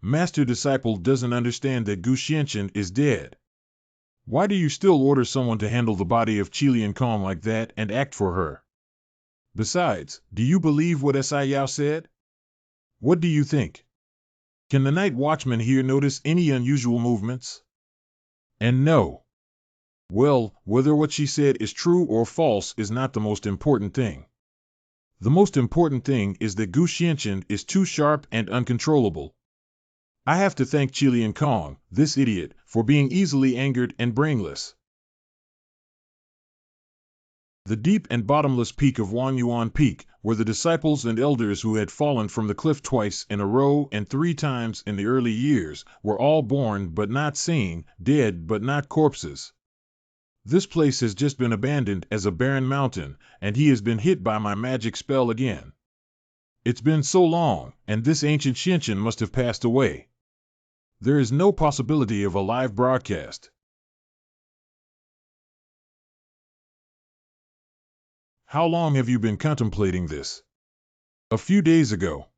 Master Disciple doesn't understand that Gu Xianqian is dead. Why do you still order someone to handle the body of Qilian Kong like that and act for her? Besides, do you believe what Si Yao said? What do you think? Can the night watchman here notice any unusual movements? And no. Well, whether what she said is true or false is not the most important thing. The most important thing is that Gu Xianqian is too sharp and uncontrollable. I have to thank Qilian Kong, this idiot, for being easily angered and brainless. The deep and bottomless peak of Wangyuan Peak, where the disciples and elders who had fallen from the cliff twice in a row and 3 times in the early years, were all born but not seen, dead but not corpses. This place has just been abandoned as a barren mountain, and he has been hit by my magic spell again. It's been so long, and this ancient Xianqian must have passed away. There is no possibility of a live broadcast. How long have you been contemplating this? A few days ago.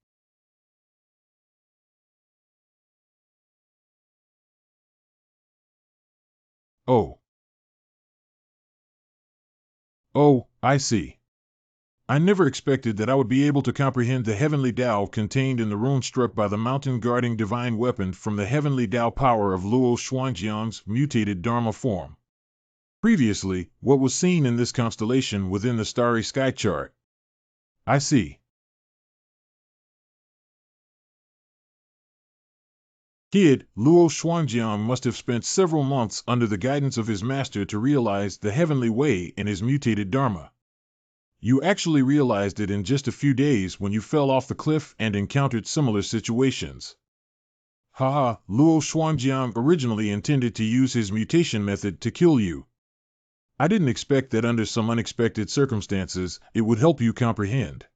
Oh. Oh, I see. I never expected that I would be able to comprehend the heavenly Tao contained in the rune struck by the mountain guarding divine weapon from the heavenly Tao power of Luo Shuangjiang's mutated Dharma form. Previously, what was seen in this constellation within the starry sky chart? I see. Kid, Luo Shuangjiang must have spent several months under the guidance of his master to realize the heavenly way in his mutated Dharma. You actually realized it in just a few days when you fell off the cliff and encountered similar situations. Haha, Luo Shuangjiang originally intended to use his mutation method to kill you. I didn't expect that under some unexpected circumstances, it would help you comprehend.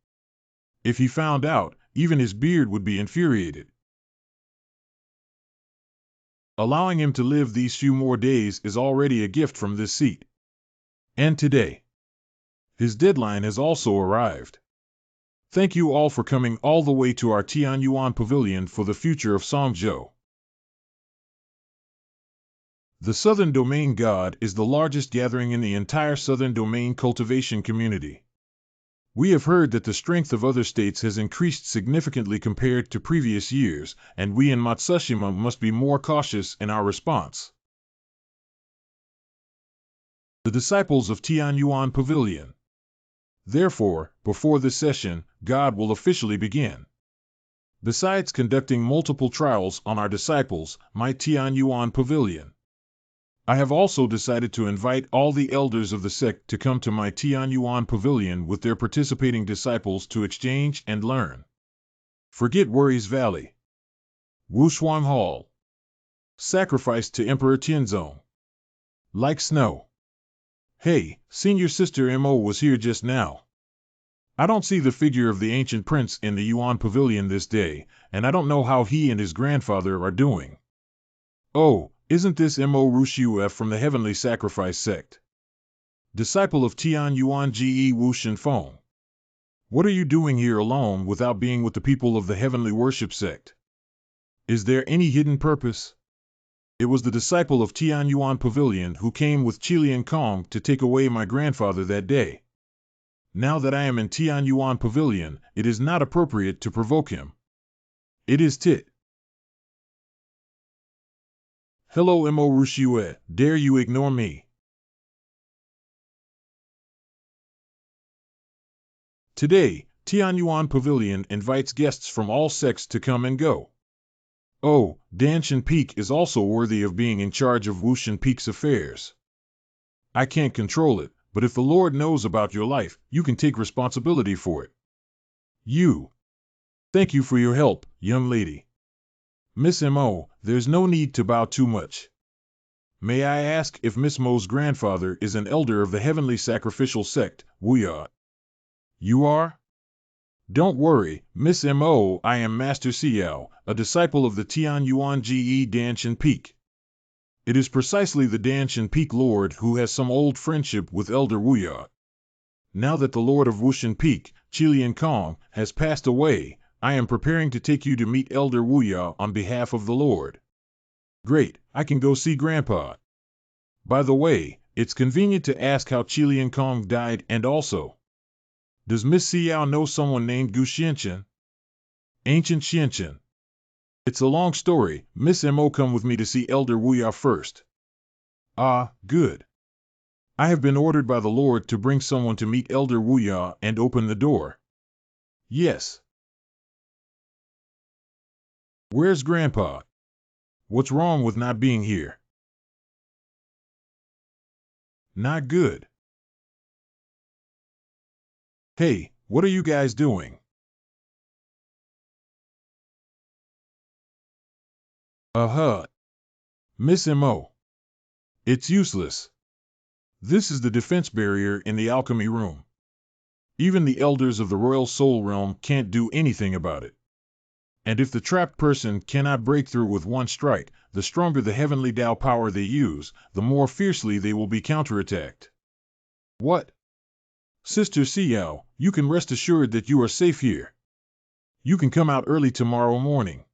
If he found out, even his beard would be infuriated. Allowing him to live these few more days is already a gift from this seat. And today, his deadline has also arrived. Thank you all for coming all the way to our Tianyuan Pavilion for the future of Songzhou. The Southern Domain God is the largest gathering in the entire Southern Domain cultivation community. We have heard that the strength of other states has increased significantly compared to previous years, and we in Matsushima must be more cautious in our response. The Disciples of Tianyuan Pavilion. Therefore, before this session, God will officially begin. Besides conducting multiple trials on our disciples, my Tianyuan Pavilion, I have also decided to invite all the elders of the sect to come to my Tianyuan Pavilion with their participating disciples to exchange and learn. Forget Worries Valley. Wushuang Hall. Sacrifice to Emperor Tianzong. Like snow. Hey, Senior Sister Mo was here just now. I don't see the figure of the ancient prince in the Yuan Pavilion this day, and I don't know how he and his grandfather are doing. Oh, isn't this Mo Rushiu from the Heavenly Sacrifice sect? Disciple of Tian Yuan Ge Wu Shenfeng. What are you doing here alone without being with the people of the Heavenly Worship sect? Is there any hidden purpose? It was the disciple of Tian Yuan Pavilion who came with Qilian Kong to take away my grandfather that day. Now that I am in Tian Yuan Pavilion, it is not appropriate to provoke him. It is tit. Hello Mo Rushiue, dare you ignore me? Today, Tianyuan Pavilion invites guests from all sects to come and go. Oh, Danshan Peak is also worthy of being in charge of Wushan Peak's affairs. I can't control it, but if the Lord knows about your life, you can take responsibility for it. You. Thank you for your help, young lady. Miss Mo, there's no need to bow too much. May I ask if Miss Mo's grandfather is an elder of the Heavenly Sacrificial Sect, Wuya? You are? Don't worry, Miss Mo, I am Master Xiao, a disciple of the Tian Yuan Ge Danshan Peak. It is precisely the Danshan Peak Lord who has some old friendship with Elder Wuya. Now that the Lord of Wushan Peak, Qilian Kong, has passed away, I am preparing to take you to meet Elder Wuya on behalf of the Lord. Great, I can go see Grandpa. By the way, it's convenient to ask how Qilian Kong died, and also, does Miss Xiao know someone named Gu Xianchen? Ancient Xianchen. It's a long story. Miss Mo, come with me to see Elder Wuya first. Ah, good. I have been ordered by the Lord to bring someone to meet Elder Wuya and open the door. Yes. Where's Grandpa? What's wrong with not being here? Not good. Hey, what are you guys doing? Miss Mo. It's useless. This is the defense barrier in the alchemy room. Even the elders of the Royal Soul Realm can't do anything about it. And if the trapped person cannot break through with one strike, the stronger the heavenly Tao power they use, the more fiercely they will be counterattacked. What? Sister Xiao, you can rest assured that you are safe here. You can come out early tomorrow morning.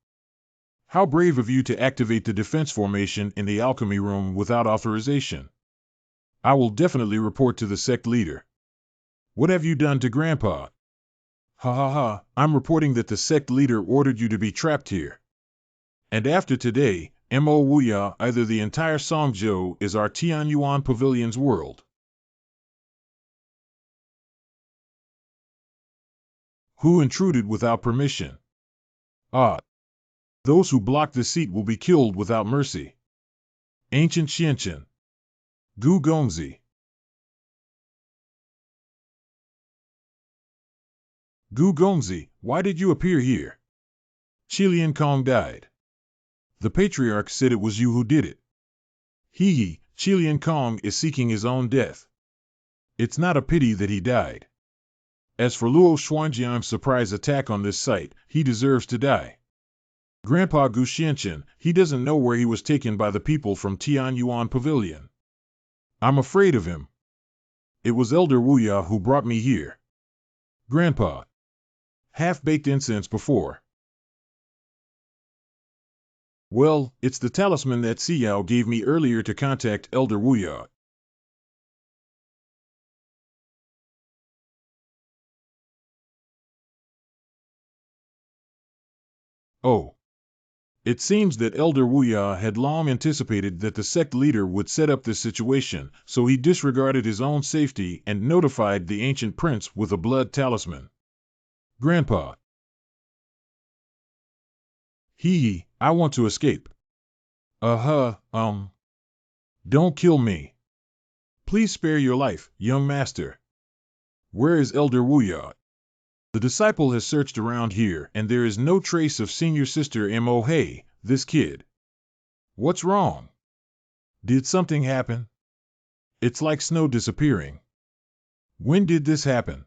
How brave of you to activate the defense formation in the alchemy room without authorization. I will definitely report to the sect leader. What have you done to Grandpa? Ha ha ha, I'm reporting that the sect leader ordered you to be trapped here. And after today, Mo Wuya, either the entire Songzhou is our Tianyuan Pavilion's world. Who intruded without permission? Ah. Those who block the seat will be killed without mercy. Ancient Xianchen. Gu Gongzi. Gu Gongzi, why did you appear here? Qilian Kong died. The patriarch said it was you who did it. Hee, Qilian Kong is seeking his own death. It's not a pity that he died. As for Luo Xuanjian's surprise attack on this site, he deserves to die. Grandpa Gu Xianchen, he doesn't know where he was taken by the people from Tian Yuan Pavilion. I'm afraid of him. It was Elder Wuya who brought me here. Grandpa. Half-baked incense before. Well, it's the talisman that Siyao gave me earlier to contact Elder Wuya. Oh. It seems that Elder Wuya had long anticipated that the sect leader would set up this situation, so he disregarded his own safety and notified the ancient prince with a blood talisman. Grandpa. I want to escape. Don't kill me. Please spare your life, young master. Where is Elder Wuya? The disciple has searched around here, and there is no trace of senior sister Mo. Hey, this kid. What's wrong? Did something happen? It's like snow disappearing. When did this happen?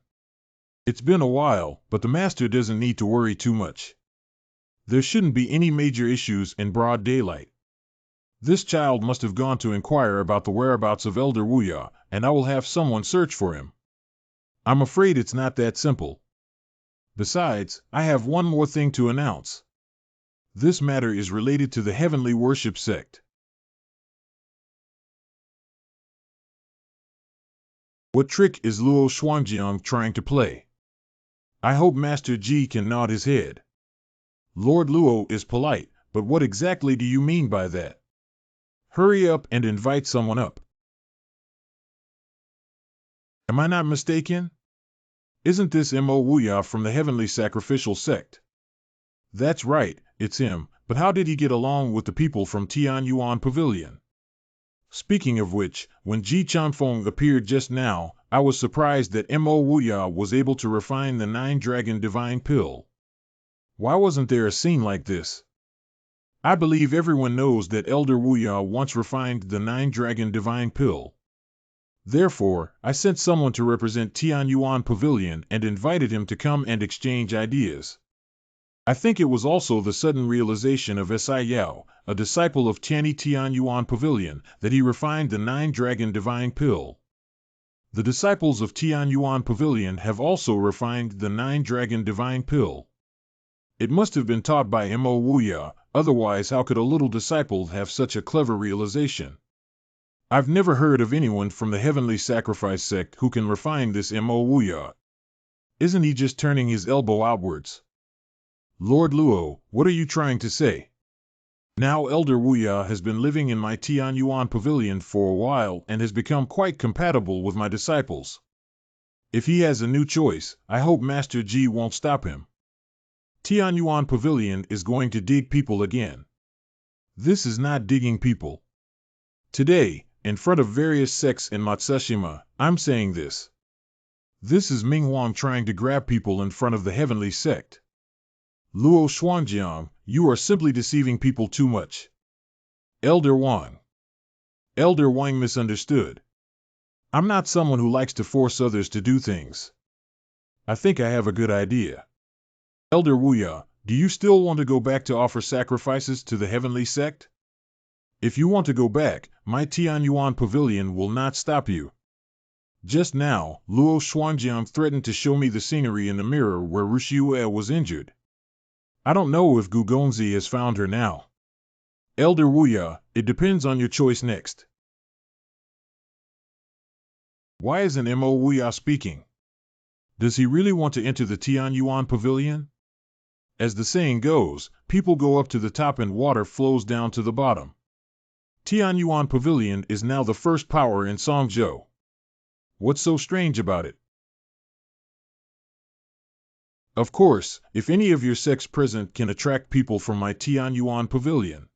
It's been a while, but the master doesn't need to worry too much. There shouldn't be any major issues in broad daylight. This child must have gone to inquire about the whereabouts of Elder Wuya, and I will have someone search for him. I'm afraid it's not that simple. Besides, I have one more thing to announce. This matter is related to the Heavenly Worship sect. What trick is Luo Xuanjiang trying to play? I hope Master Ji can nod his head. Lord Luo is polite, but what exactly do you mean by that? Hurry up and invite someone up. Am I not mistaken? Isn't this Mo Wuya from the Heavenly Sacrificial Sect? That's right, it's him, but how did he get along with the people from Tianyuan Pavilion? Speaking of which, when Ji Chanfeng appeared just now, I was surprised that Mo Wuya was able to refine the 9-dragon divine pill. Why wasn't there a scene like this? I believe everyone knows that Elder Wuya once refined the 9-dragon divine pill. Therefore, I sent someone to represent Tianyuan Pavilion and invited him to come and exchange ideas. I think it was also the sudden realization of Si Yao, a disciple of Tianyi Tianyuan Pavilion, that he refined the 9-dragon divine pill. The disciples of Tianyuan Pavilion have also refined the 9-dragon divine pill. It must have been taught by Mo Wuya, otherwise how could a little disciple have such a clever realization? I've never heard of anyone from the Heavenly Sacrifice sect who can refine this Mo Wuya. Isn't he just turning his elbow outwards? Lord Luo, what are you trying to say? Now Elder Wuya has been living in my Tianyuan Pavilion for a while and has become quite compatible with my disciples. If he has a new choice, I hope Master Ji won't stop him. Tianyuan Pavilion is going to dig people again. This is not digging people. Today, in front of various sects in Matsushima, I'm saying this. This is Ming Huang trying to grab people in front of the Heavenly Sect. Luo Xuanjiang, you are simply deceiving people too much. Elder Wang. Elder Wang misunderstood. I'm not someone who likes to force others to do things. I think I have a good idea. Elder Wuya, do you still want to go back to offer sacrifices to the Heavenly Sect? If you want to go back, my Tianyuan Pavilion will not stop you. Just now, Luo Xuanjiang threatened to show me the scenery in the mirror where Rushiyue was injured. I don't know if Gu Gongzi has found her now. Elder Wuya, it depends on your choice next. Why isn't Mo Wuya speaking? Does he really want to enter the Tianyuan Pavilion? As the saying goes, people go up to the top and water flows down to the bottom. Tianyuan Pavilion is now the first power in Songzhou. What's so strange about it? Of course, if any of your sects present can attract people from my Tianyuan Pavilion.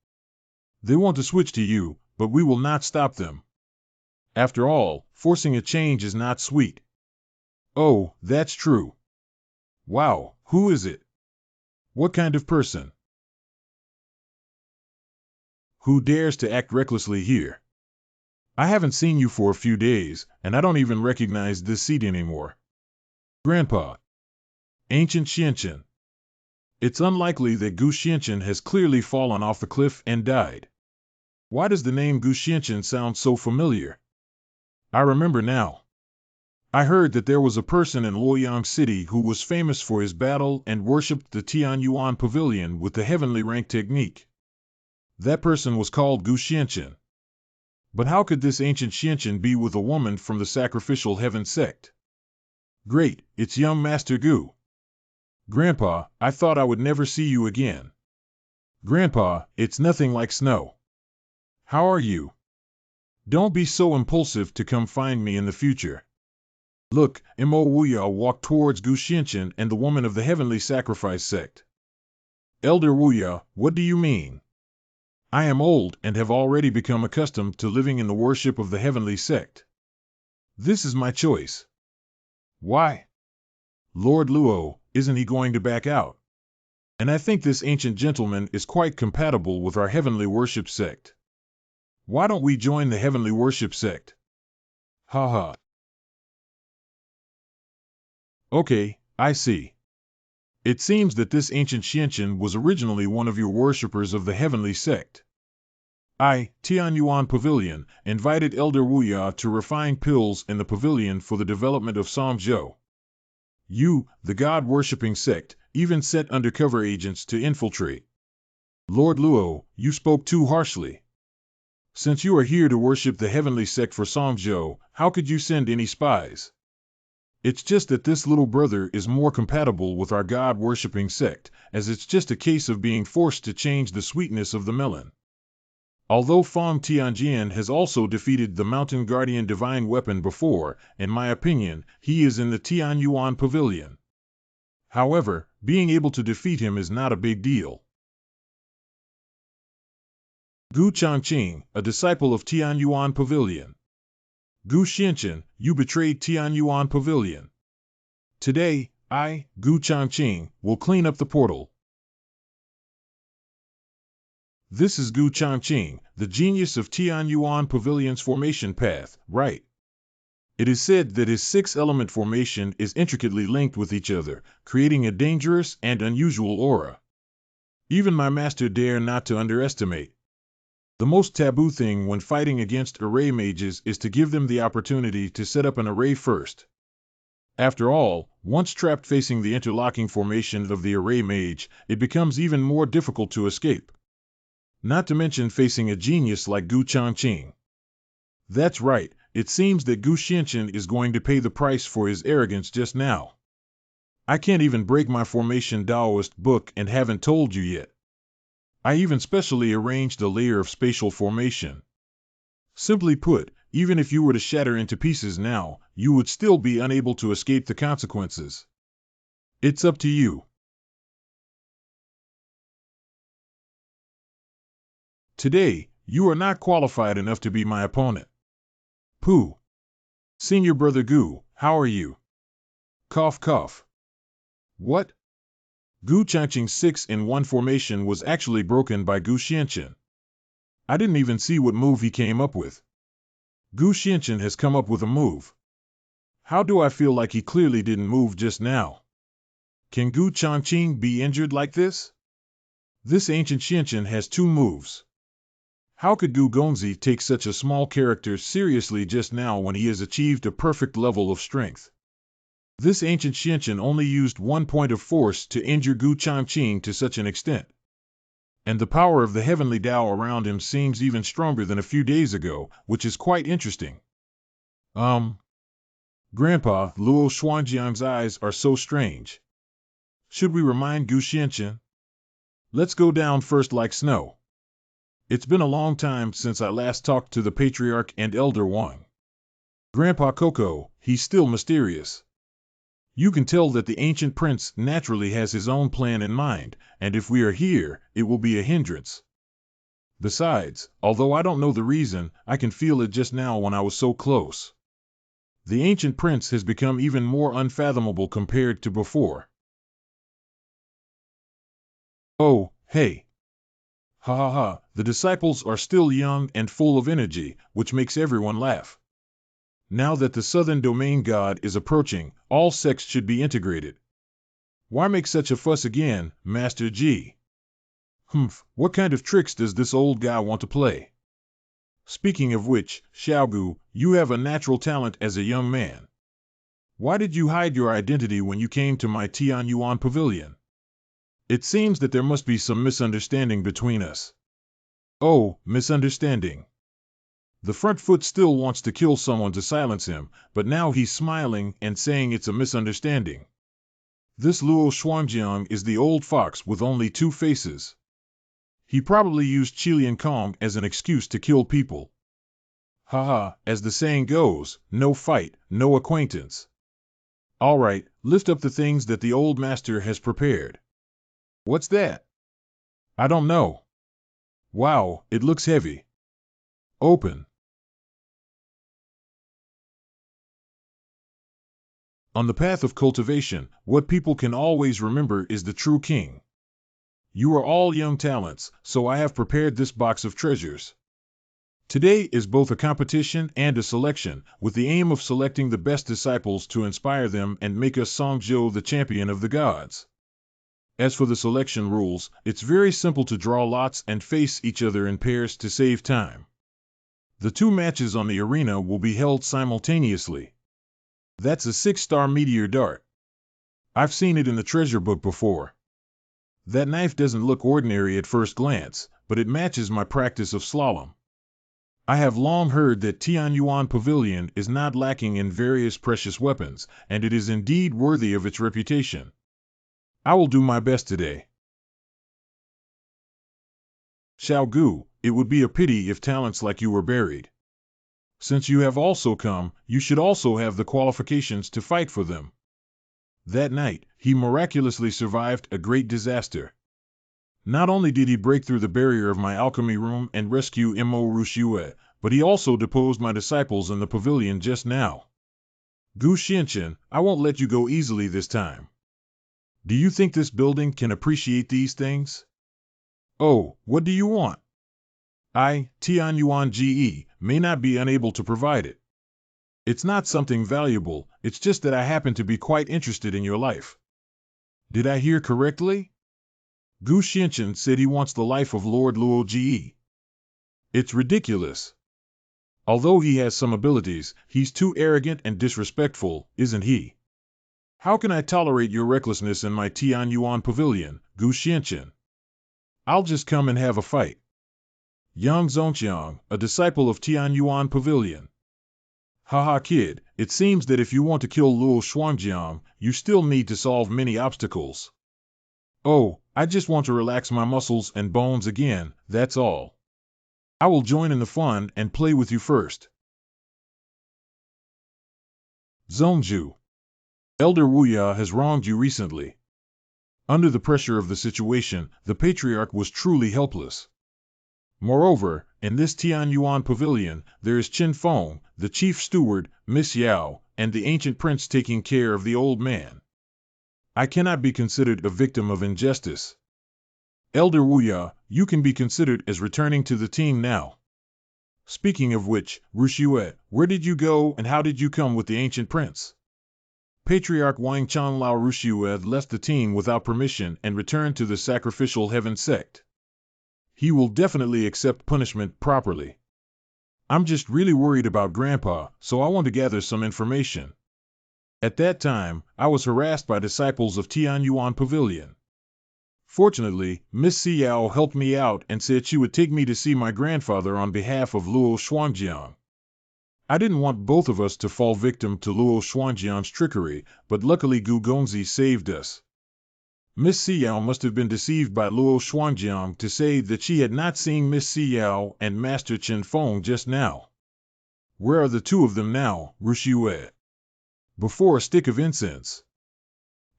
They want to switch to you, but we will not stop them. After all, forcing a change is not sweet. Oh, that's true. Wow, who is it? What kind of person? Who dares to act recklessly here? I haven't seen you for a few days, and I don't even recognize this seat anymore. Grandpa. Ancient Xianchen. It's unlikely that Gu Xianchen has clearly fallen off the cliff and died. Why does the name Gu Xianchen sound so familiar? I remember now. I heard that there was a person in Luoyang City who was famous for his battle and worshipped the Tianyuan Pavilion with the heavenly rank technique. That person was called Gu Xianqian. But how could this ancient Xianqian be with a woman from the sacrificial heaven sect? Great, it's young Master Gu. Grandpa, I thought I would never see you again. Grandpa, it's nothing like snow. How are you? Don't be so impulsive to come find me in the future. Look, Mo Wuya walked towards Gu Xianqian and the woman of the heavenly sacrifice sect. Elder Wuya, what do you mean? I am old and have already become accustomed to living in the worship of the heavenly sect. This is my choice. Why? Lord Luo, isn't he going to back out? And I think this ancient gentleman is quite compatible with our heavenly worship sect. Why don't we join the heavenly worship sect? Ha ha. Okay, I see. It seems that this ancient Xianqian was originally one of your worshippers of the heavenly sect. I, Tianyuan Pavilion, invited Elder Wuya to refine pills in the pavilion for the development of Songzhou. You, the god-worshipping sect, even sent undercover agents to infiltrate. Lord Luo, you spoke too harshly. Since you are here to worship the heavenly sect for Songzhou, how could you send any spies? It's just that this little brother is more compatible with our god-worshipping sect, as it's just a case of being forced to change the sweetness of the melon. Although Fong Tianjian has also defeated the Mountain Guardian Divine Weapon before, in my opinion, he is in the Tianyuan Pavilion. However, being able to defeat him is not a big deal. Gu Changqing, a disciple of Tianyuan Pavilion. Gu Xianqian, you betrayed Tianyuan Pavilion. Today, I, Gu Changqing, will clean up the portal. This is Gu Changqing, the genius of Tianyuan Pavilion's formation path, right? It is said that his six-element formation is intricately linked with each other, creating a dangerous and unusual aura. Even my master dare not to underestimate. The most taboo thing when fighting against array mages is to give them the opportunity to set up an array first. After all, once trapped facing the interlocking formation of the array mage, it becomes even more difficult to escape. Not to mention facing a genius like Gu Changqing. That's right, it seems that Gu Xianqian is going to pay the price for his arrogance just now. I can't even break my formation Taoist book and haven't told you yet. I even specially arranged a layer of spatial formation. Simply put, even if you were to shatter into pieces now, you would still be unable to escape the consequences. It's up to you. Today, you are not qualified enough to be my opponent. Pooh. Senior Brother Gu, how are you? Cough cough. What? Gu Changqing's 6-in-1 formation was actually broken by Gu Xianqian. I didn't even see what move he came up with. Gu Xianqian has come up with a move. How do I feel like he clearly didn't move just now? Can Gu Changqing be injured like this? This ancient Xianqian has two moves. How could Gu Gongzi take such a small character seriously just now when he has achieved a perfect level of strength? This ancient Xianqian only used 1 point of force to injure Gu Changqing to such an extent. And the power of the heavenly Tao around him seems even stronger than a few days ago, which is quite interesting. Grandpa, Luo Xuanjiang's eyes are so strange. Should we remind Gu Xianqian? Let's go down first like snow. It's been a long time since I last talked to the Patriarch and Elder Wang. Grandpa Coco, he's still mysterious. You can tell that the ancient prince naturally has his own plan in mind, and if we are here, it will be a hindrance. Besides, although I don't know the reason, I can feel it just now when I was so close. The ancient prince has become even more unfathomable compared to before. Oh, hey. Ha ha ha, the disciples are still young and full of energy, which makes everyone laugh. Now that the Southern Domain God is approaching, all sects should be integrated. Why make such a fuss again, Master G? What kind of tricks does this old guy want to play? Speaking of which, Xiaogu, you have a natural talent as a young man. Why did you hide your identity when you came to my Tianyuan Pavilion? It seems that there must be some misunderstanding between us. Oh, misunderstanding. The front foot still wants to kill someone to silence him, but now he's smiling and saying it's a misunderstanding. This Luo Xuanjiang is the old fox with only two faces. He probably used Qilian Kong as an excuse to kill people. Haha, as the saying goes, no fight, no acquaintance. All right, lift up the things that the old master has prepared. What's that? I don't know. Wow, it looks heavy. Open. On the path of cultivation, what people can always remember is the true king. You are all young talents, so I have prepared this box of treasures. Today is both a competition and a selection, with the aim of selecting the best disciples to inspire them and make us Songzhou the champion of the gods. As for the selection rules, it's very simple to draw lots and face each other in pairs to save time. The two matches on the arena will be held simultaneously. That's a 6-star meteor dart. I've seen it in the treasure book before. That knife doesn't look ordinary at first glance, but it matches my practice of slalom. I have long heard that Tianyuan Pavilion is not lacking in various precious weapons, and it is indeed worthy of its reputation. I will do my best today. Xiao Gu, it would be a pity if talents like you were buried. Since you have also come, you should also have the qualifications to fight for them. That night, he miraculously survived a great disaster. Not only did he break through the barrier of my alchemy room and rescue Mo Rushue, but he also deposed my disciples in the pavilion just now. Gu Xianchen, I won't let you go easily this time. Do you think this building can appreciate these things? Oh, what do you want? I, Tianyuan GE, may not be unable to provide it. It's not something valuable, it's just that I happen to be quite interested in your life. Did I hear correctly? Gu Xianchen said he wants the life of Lord Luo GE. It's ridiculous. Although he has some abilities, he's too arrogant and disrespectful, isn't he? How can I tolerate your recklessness in my Tianyuan Pavilion, Gu Xianchen? I'll just come and have a fight. Yang Zongqiang, a disciple of Tianyuan Pavilion. Haha kid, it seems that if you want to kill Luo Xuanjiang, you still need to solve many obstacles. Oh, I just want to relax my muscles and bones again, that's all. I will join in the fun and play with you first. Zongju. Elder Wuya has wronged you recently. Under the pressure of the situation, the patriarch was truly helpless. Moreover, in this Tianyuan Pavilion, there is Qin Feng, the chief steward, Miss Yao, and the ancient prince taking care of the old man. I cannot be considered a victim of injustice. Elder Wuya, you can be considered as returning to the team now. Speaking of which, Rushue, where did you go and how did you come with the ancient prince? Patriarch Wang Chanlao Rushue left the team without permission and returned to the sacrificial heaven sect. He will definitely accept punishment properly. I'm just really worried about Grandpa, so I want to gather some information. At that time, I was harassed by disciples of Tianyuan Pavilion. Fortunately, Miss Xiao helped me out and said she would take me to see my grandfather on behalf of Luo Xuanjiang. I didn't want both of us to fall victim to Luo Xuanjiang's trickery, but luckily Gu Gongzi saved us. Miss Xiao must have been deceived by Luo Xuanjiang to say that she had not seen Miss Xiao and Master Qin Feng just now. Where are the two of them now, Rushue? Before a stick of incense.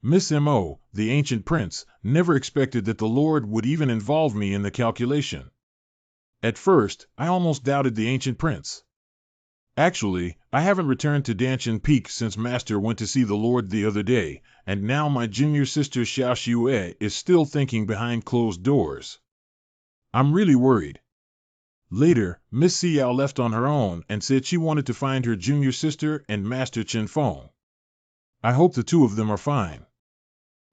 Miss Mo, the ancient prince, never expected that the Lord would even involve me in the calculation. At first, I almost doubted the ancient prince. Actually, I haven't returned to Danshan Peak since Master went to see the Lord the other day, and now my junior sister Xiao Xue is still thinking behind closed doors. I'm really worried. Later, Miss Xiao left on her own and said she wanted to find her junior sister and Master Qin Feng. I hope the two of them are fine.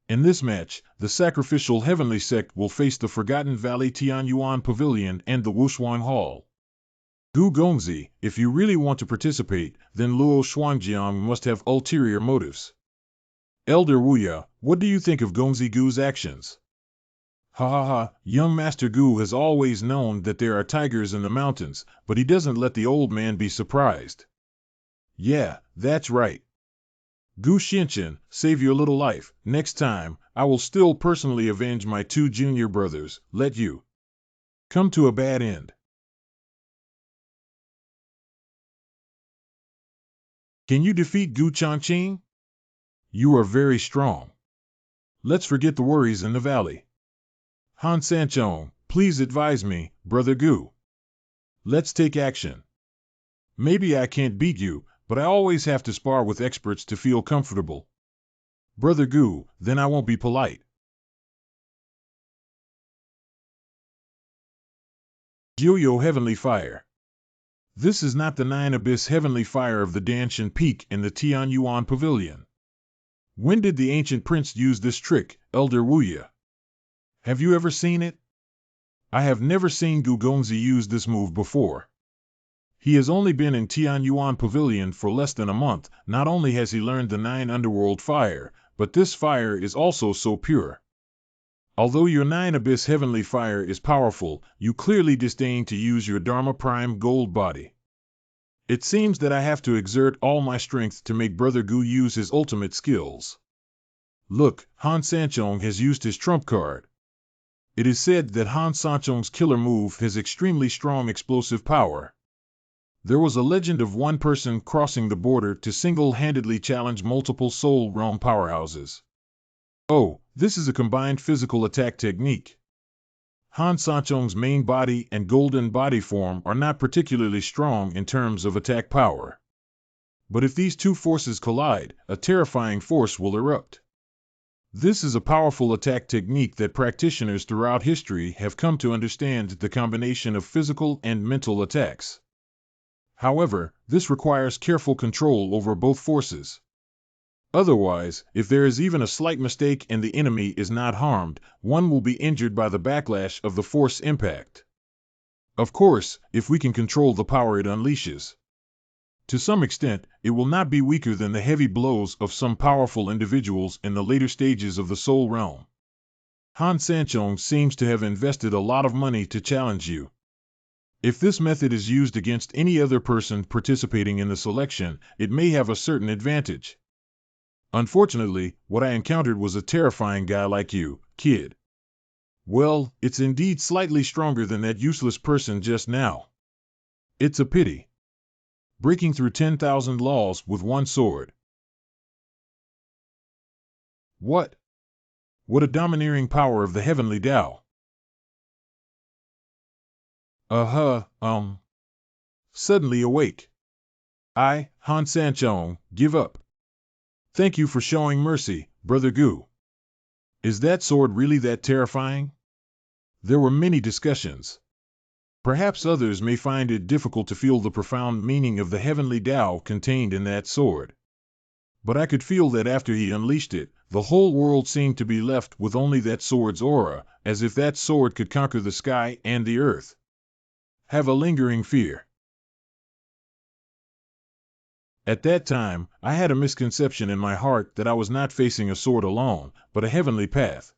In this match, the sacrificial heavenly sect will face the Forgotten Valley Tianyuan Pavilion and the Wushuang Hall. Gu Gongzi, if you really want to participate, then Luo Xuanjiang must have ulterior motives. Elder Wuya, what do you think of Gongzi Gu's actions? Ha ha ha, young Master Gu has always known that there are tigers in the mountains, but he doesn't let the old man be surprised. Yeah, that's right. Gu Xianqian, save your little life. Next time, I will still personally avenge my two junior brothers. Let you come to a bad end. Can you defeat Gu Changqing? You are very strong. Let's forget the worries in the valley. Han Sanchong, please advise me, Brother Gu. Let's take action. Maybe I can't beat you, but I always have to spar with experts to feel comfortable. Brother Gu, then I won't be polite. Yo-Yo Heavenly Fire. This is not the Nine Abyss Heavenly Fire of the Danshan Peak in the Tianyuan Pavilion. When did the ancient prince use this trick, Elder Wuya? Have you ever seen it? I have never seen Gu Gongzi use this move before. He has only been in Tianyuan Pavilion for less than a month. Not only has he learned the Nine Underworld Fire, but this fire is also so pure. Although your Nine Abyss Heavenly Fire is powerful, you clearly disdain to use your Dharma Prime Gold Body. It seems that I have to exert all my strength to make Brother Gu use his ultimate skills. Look, Han Sanchong has used his trump card. It is said that Han Sanchong's killer move has extremely strong explosive power. There was a legend of one person crossing the border to single-handedly challenge multiple Soul Realm powerhouses. Oh, this is a combined physical attack technique. Han Sanchong's main body and golden body form are not particularly strong in terms of attack power. But if these two forces collide, a terrifying force will erupt. This is a powerful attack technique that practitioners throughout history have come to understand the combination of physical and mental attacks. However, this requires careful control over both forces. Otherwise, if there is even a slight mistake and the enemy is not harmed, one will be injured by the backlash of the force impact. Of course, if we can control the power it unleashes. To some extent, it will not be weaker than the heavy blows of some powerful individuals in the later stages of the Soul Realm. Han Sanchong seems to have invested a lot of money to challenge you. If this method is used against any other person participating in the selection, it may have a certain advantage. Unfortunately, what I encountered was a terrifying guy like you, kid. Well, it's indeed slightly stronger than that useless person just now. It's a pity. Breaking through 10,000 laws with one sword. What? What a domineering power of the heavenly Tao. Suddenly awake. I, Han Sanchong, give up. Thank you for showing mercy, Brother Gu. Is that sword really that terrifying? There were many discussions. Perhaps others may find it difficult to feel the profound meaning of the heavenly Tao contained in that sword. But I could feel that after he unleashed it, the whole world seemed to be left with only that sword's aura, as if that sword could conquer the sky and the earth. Have a lingering fear. At that time, I had a misconception in my heart that I was not facing a sword alone, but a heavenly path.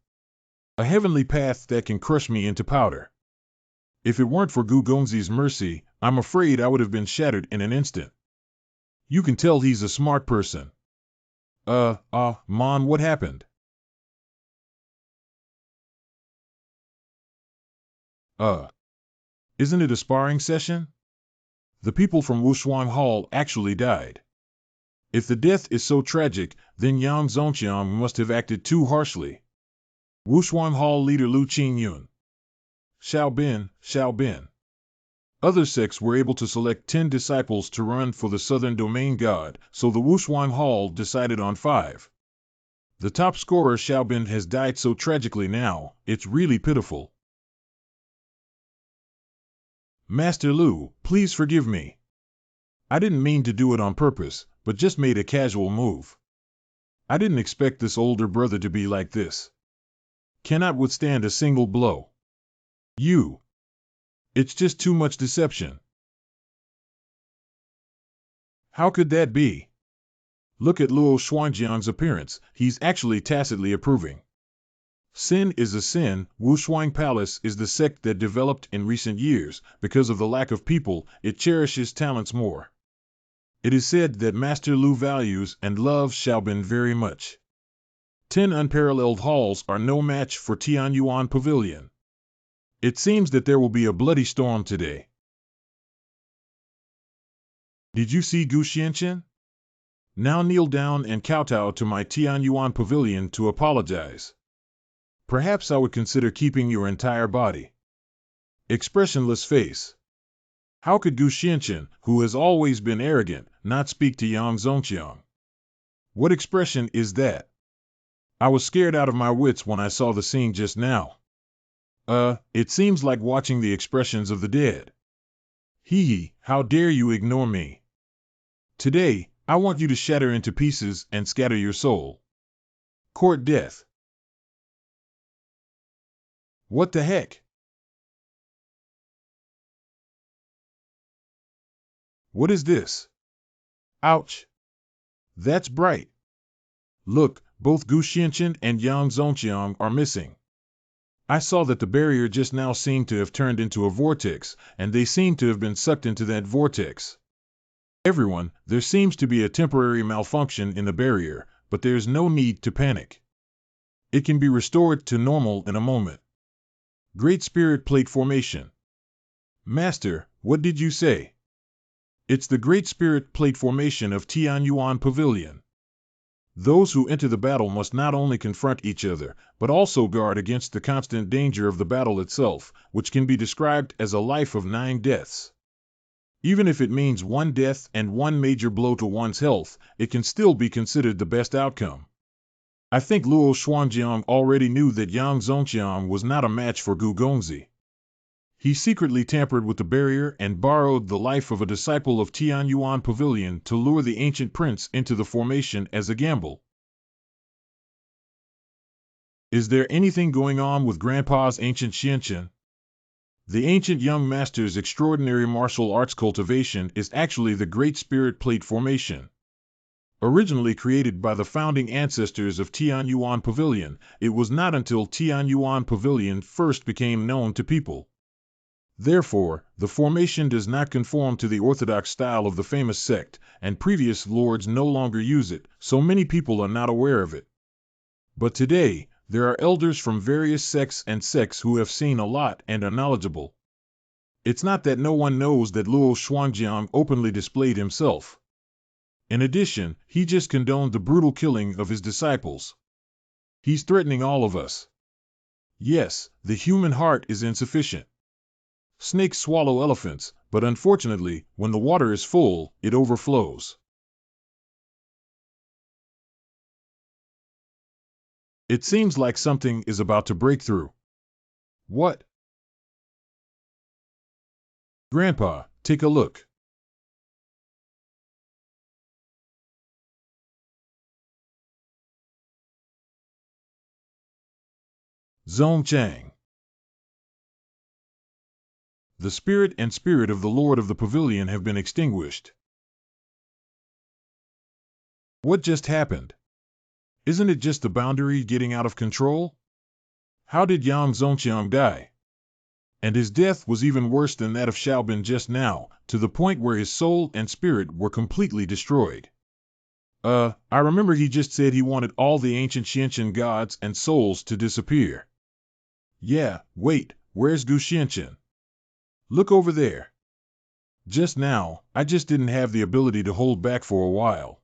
A heavenly path that can crush me into powder. If it weren't for Gu Gongzi's mercy, I'm afraid I would have been shattered in an instant. You can tell he's a smart person. Man, what happened? Isn't it a sparring session? The people from Wushuang Hall actually died. If the death is so tragic, then Yang Zongqiang must have acted too harshly. Wushuang Hall leader Lu Qingyun. Xiao Bin. Other sects were able to select 10 disciples to run for the Southern Domain God, so the Wushuang Hall decided on 5. The top scorer Xiao Bin has died so tragically now, it's really pitiful. Master Lu, please forgive me. I didn't mean to do it on purpose, but just made a casual move. I didn't expect this older brother to be like this. Cannot withstand a single blow. You. It's just too much deception. How could that be? Look at Luo Xuanjiang's appearance, he's actually tacitly approving. Sin is a sin. Wushuang Palace is the sect that developed in recent years. Because of the lack of people, it cherishes talents more. It is said that Master Lu values and loves Xiaobin very much. 10 unparalleled halls are no match for Tianyuan Pavilion. It seems that there will be a bloody storm today. Did you see Gu Xianqian? Now kneel down and kowtow to my Tianyuan Pavilion to apologize. Perhaps I would consider keeping your entire body. Expressionless face. How could Gu Xianqian, who has always been arrogant, not speak to Yang Zongqiang? What expression is that? I was scared out of my wits when I saw the scene just now. It seems like watching the expressions of the dead. Hee, how dare you ignore me? Today, I want you to shatter into pieces and scatter your soul. Court death. What the heck? What is this? Ouch. That's bright. Look, both Gu Xianqian and Yang Zongqiang are missing. I saw that the barrier just now seemed to have turned into a vortex, and they seem to have been sucked into that vortex. Everyone, there seems to be a temporary malfunction in the barrier, but there's no need to panic. It can be restored to normal in a moment. Great Spirit Plate Formation. Master, what did you say? It's the Great Spirit Plate Formation of Tianyuan Pavilion. Those who enter the battle must not only confront each other, but also guard against the constant danger of the battle itself, which can be described as a life of 9 deaths. Even if it means 1 death and 1 major blow to one's health, it can still be considered the best outcome. I think Luo Shuangjiang already knew that Yang Zongqiang was not a match for Gu Gongzi. He secretly tampered with the barrier and borrowed the life of a disciple of Tianyuan Pavilion to lure the ancient prince into the formation as a gamble. Is there anything going on with Grandpa's ancient Xianqian? The ancient young master's extraordinary martial arts cultivation is actually the Great Spirit Plate Formation. Originally created by the founding ancestors of Tianyuan Pavilion, it was not until Tianyuan Pavilion first became known to people. Therefore, the formation does not conform to the orthodox style of the famous sect, and previous lords no longer use it, so many people are not aware of it. But today, there are elders from various sects who have seen a lot and are knowledgeable. It's not that no one knows that Luo Shuangjiang openly displayed himself. In addition, he just condoned the brutal killing of his disciples. He's threatening all of us. Yes, the human heart is insufficient. Snakes swallow elephants, but unfortunately, when the water is full, it overflows. It seems like something is about to break through. What? Grandpa, take a look. Zongchang. The spirit and spirit of the Lord of the Pavilion have been extinguished. What just happened? Isn't it just the boundary getting out of control? How did Yang Zongqiang die? And his death was even worse than that of Xiaobin just now, to the point where his soul and spirit were completely destroyed. I remember he just said he wanted all the ancient Xianqian gods and souls to disappear. Yeah, wait, where's Gu Xianqian? Look over there. Just now, I just didn't have the ability to hold back for a while.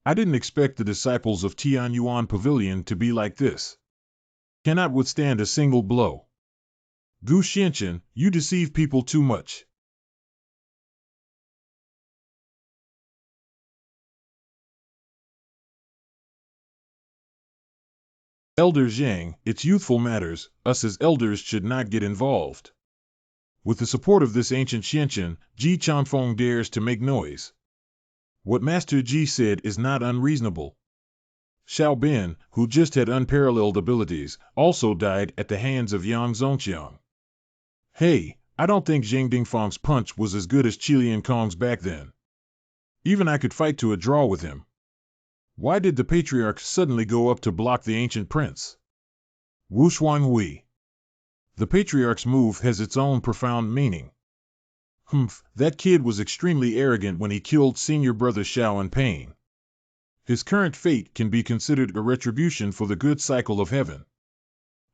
I didn't expect the disciples of Tianyuan Pavilion to be like this. Cannot withstand a single blow. Gu Xianqian, you deceive people too much. Elder Zhang, it's youthful matters, us as elders should not get involved. With the support of this ancient Xianqian, Ji Changfeng dares to make noise. What Master Ji said is not unreasonable. Xiao Bin, who just had unparalleled abilities, also died at the hands of Yang Zongqiang. Hey, I don't think Zheng Dingfang's punch was as good as Qilian Kong's back then. Even I could fight to a draw with him. Why did the patriarch suddenly go up to block the ancient prince? Wu Shuanghui. The patriarch's move has its own profound meaning. Humph, that kid was extremely arrogant when he killed senior brother Xiao in pain. His current fate can be considered a retribution for the good cycle of heaven.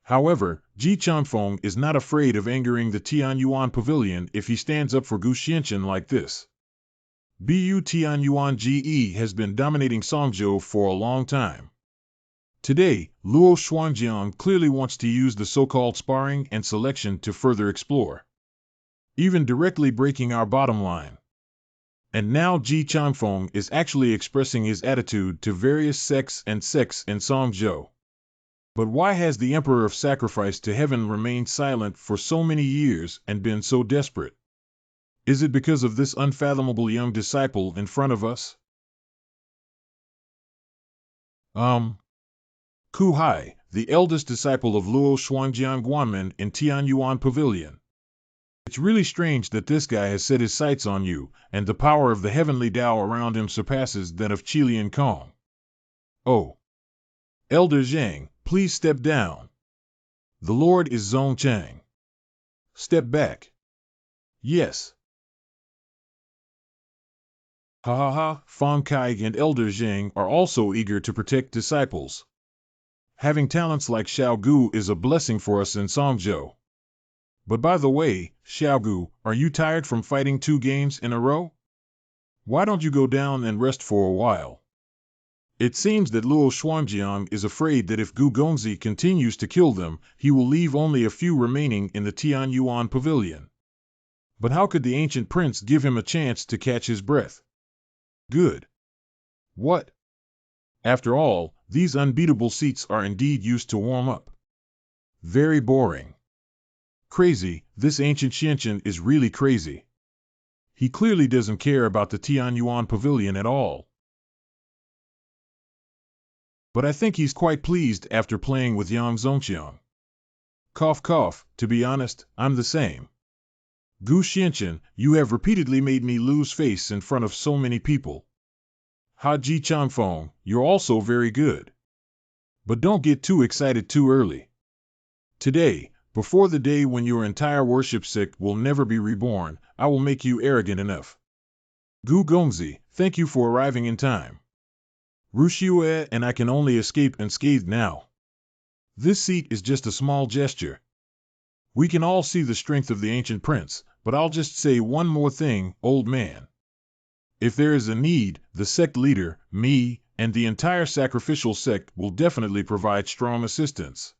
However, Ji Changfeng is not afraid of angering the Tianyuan Pavilion if he stands up for Gu Xianqian like this. Bu Tianyuan Ge has been dominating Songzhou for a long time. Today, Luo Shuangjiang clearly wants to use the so-called sparring and selection to further explore, even directly breaking our bottom line. And now Ji Changfeng is actually expressing his attitude to various sects in Songzhou. But why has the Emperor of Sacrifice to Heaven remained silent for so many years and been so desperate? Is it because of this unfathomable young disciple in front of us? Ku Hai, the eldest disciple of Luo Shuangjiang Guanmen in Tianyuan Pavilion. It's really strange that this guy has set his sights on you, and the power of the heavenly Tao around him surpasses that of Qilian Kong. Oh. Elder Zhang, please step down. The Lord is Zong Chang. Step back. Yes. Ha ha ha, Fang Kai and Elder Zhang are also eager to protect disciples. Having talents like Xiao Gu is a blessing for us in Songzhou. But by the way, Xiao Gu, are you tired from fighting 2 games in a row? Why don't you go down and rest for a while? It seems that Luo Shuangjiang is afraid that if Gu Gongzi continues to kill them, he will leave only a few remaining in the Tianyuan Pavilion. But how could the ancient prince give him a chance to catch his breath? Good. What? After all, these unbeatable seats are indeed used to warm up. Very boring. Crazy, this ancient Xianqian is really crazy. He clearly doesn't care about the Tianyuan Pavilion at all. But I think he's quite pleased after playing with Yang Zongqiang. Cough cough, to be honest, I'm the same. Gu Xianqian, you have repeatedly made me lose face in front of so many people. Ha Ji Changfeng, you're also very good. But don't get too excited too early. Today, before the day when your entire worship sect will never be reborn, I will make you arrogant enough. Gu Gongzi, thank you for arriving in time. Ruxiue and I can only escape unscathed now. This seat is just a small gesture. We can all see the strength of the ancient prince, but I'll just say one more thing, old man. If there is a need, the sect leader, me, and the entire sacrificial sect will definitely provide strong assistance.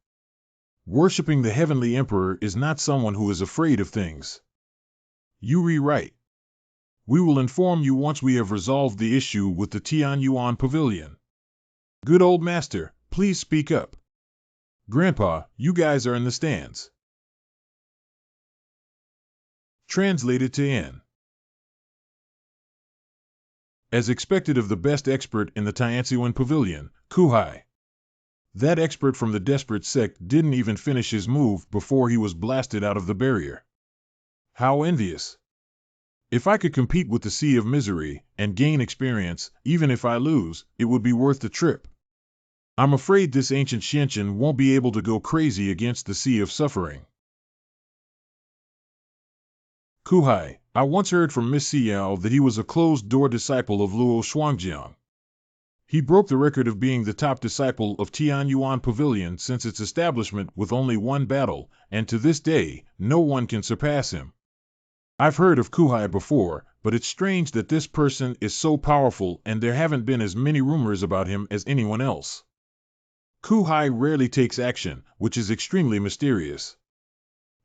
Worshipping the heavenly emperor is not someone who is afraid of things. You rewrite. We will inform you once we have resolved the issue with the Tianyuan Pavilion. Good old master, please speak up. Grandpa, you guys are in the stands. Translated to N. As expected of the best expert in the Tianyuan Pavilion, Ku Hai. That expert from the desperate sect didn't even finish his move before he was blasted out of the barrier. How envious. If I could compete with the Sea of Misery and gain experience, even if I lose, it would be worth the trip. I'm afraid this ancient Xianqian won't be able to go crazy against the Sea of Suffering. Ku Hai, I once heard from Miss Xiao that he was a closed-door disciple of Luo Shuangjiang. He broke the record of being the top disciple of Tianyuan Pavilion since its establishment with only one battle, and to this day, no one can surpass him. I've heard of Ku Hai before, but it's strange that this person is so powerful and there haven't been as many rumors about him as anyone else. Ku Hai rarely takes action, which is extremely mysterious.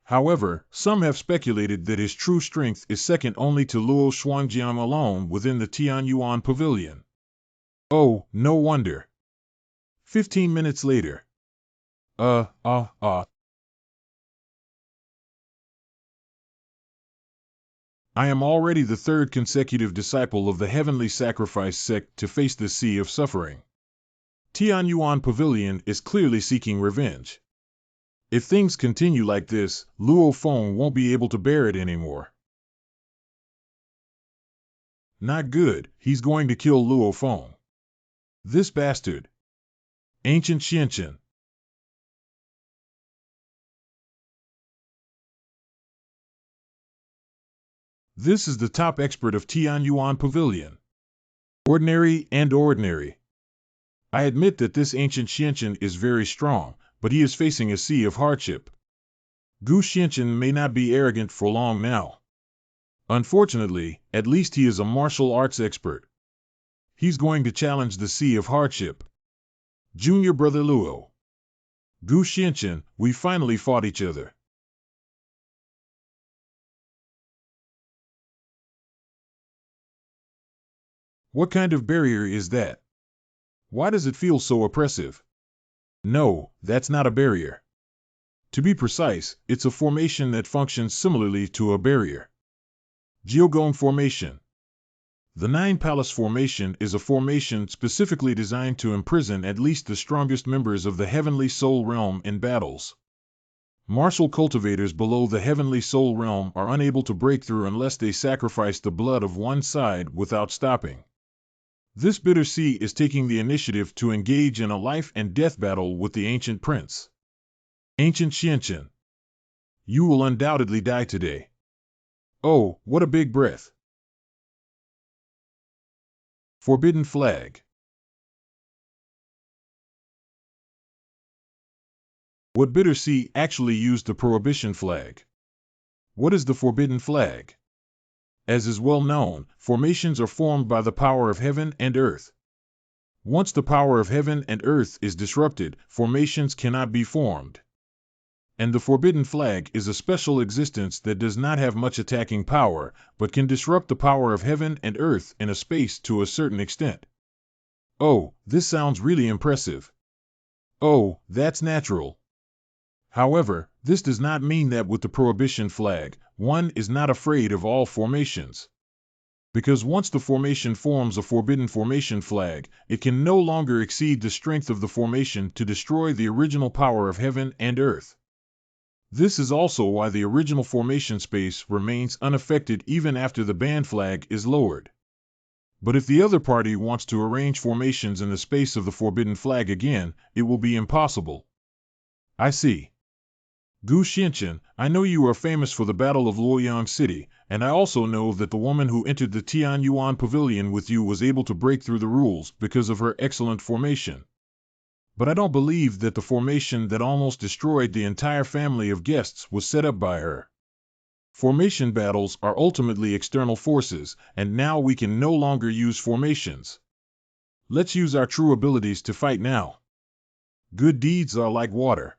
However, some have speculated that his true strength is second only to Luo Shuangjiang alone within the Tianyuan Pavilion. Oh, no wonder. 15 minutes later. I am already the 3rd consecutive disciple of the Heavenly Sacrifice sect to face the Sea of Suffering. Tianyuan Pavilion is clearly seeking revenge. If things continue like this, Luo Feng won't be able to bear it anymore. Not good, he's going to kill Luo Feng. This bastard. Ancient Xianqian. This is the top expert of Tianyuan Pavilion. Ordinary and ordinary. I admit that this ancient Xianqian is very strong, but he is facing a sea of hardship. Gu Xianqian may not be arrogant for long now. Unfortunately, at least he is a martial arts expert. He's going to challenge the sea of hardship. Junior Brother Luo. Gu Xianqian, we finally fought each other. What kind of barrier is that? Why does it feel so oppressive? No, that's not a barrier. To be precise, it's a formation that functions similarly to a barrier. Jiugong Formation. The Nine Palace Formation is a formation specifically designed to imprison at least the strongest members of the Heavenly Soul Realm in battles. Martial cultivators below the Heavenly Soul Realm are unable to break through unless they sacrifice the blood of one side without stopping. This bitter sea is taking the initiative to engage in a life and death battle with the Ancient Prince. Ancient Xianqian. You will undoubtedly die today. Oh, what a big breath. Forbidden Flag. What bitter sea actually used the Prohibition Flag? What is the Forbidden Flag? As is well known, formations are formed by the power of heaven and earth. Once the power of heaven and earth is disrupted, formations cannot be formed. And the Forbidden Flag is a special existence that does not have much attacking power, but can disrupt the power of heaven and earth in a space to a certain extent. Oh, this sounds really impressive. Oh, that's natural. However, this does not mean that with the Prohibition Flag, one is not afraid of all formations. Because once the formation forms a Forbidden Formation Flag, it can no longer exceed the strength of the formation to destroy the original power of heaven and earth. This is also why the original formation space remains unaffected even after the ban flag is lowered. But if the other party wants to arrange formations in the space of the Forbidden Flag again, it will be impossible. I see. Gu Xianqian, I know you are famous for the Battle of Luoyang City, and I also know that the woman who entered the Tianyuan Pavilion with you was able to break through the rules because of her excellent formation. But I don't believe that the formation that almost destroyed the entire family of guests was set up by her. Formation battles are ultimately external forces, and now we can no longer use formations. Let's use our true abilities to fight now. Good deeds are like water.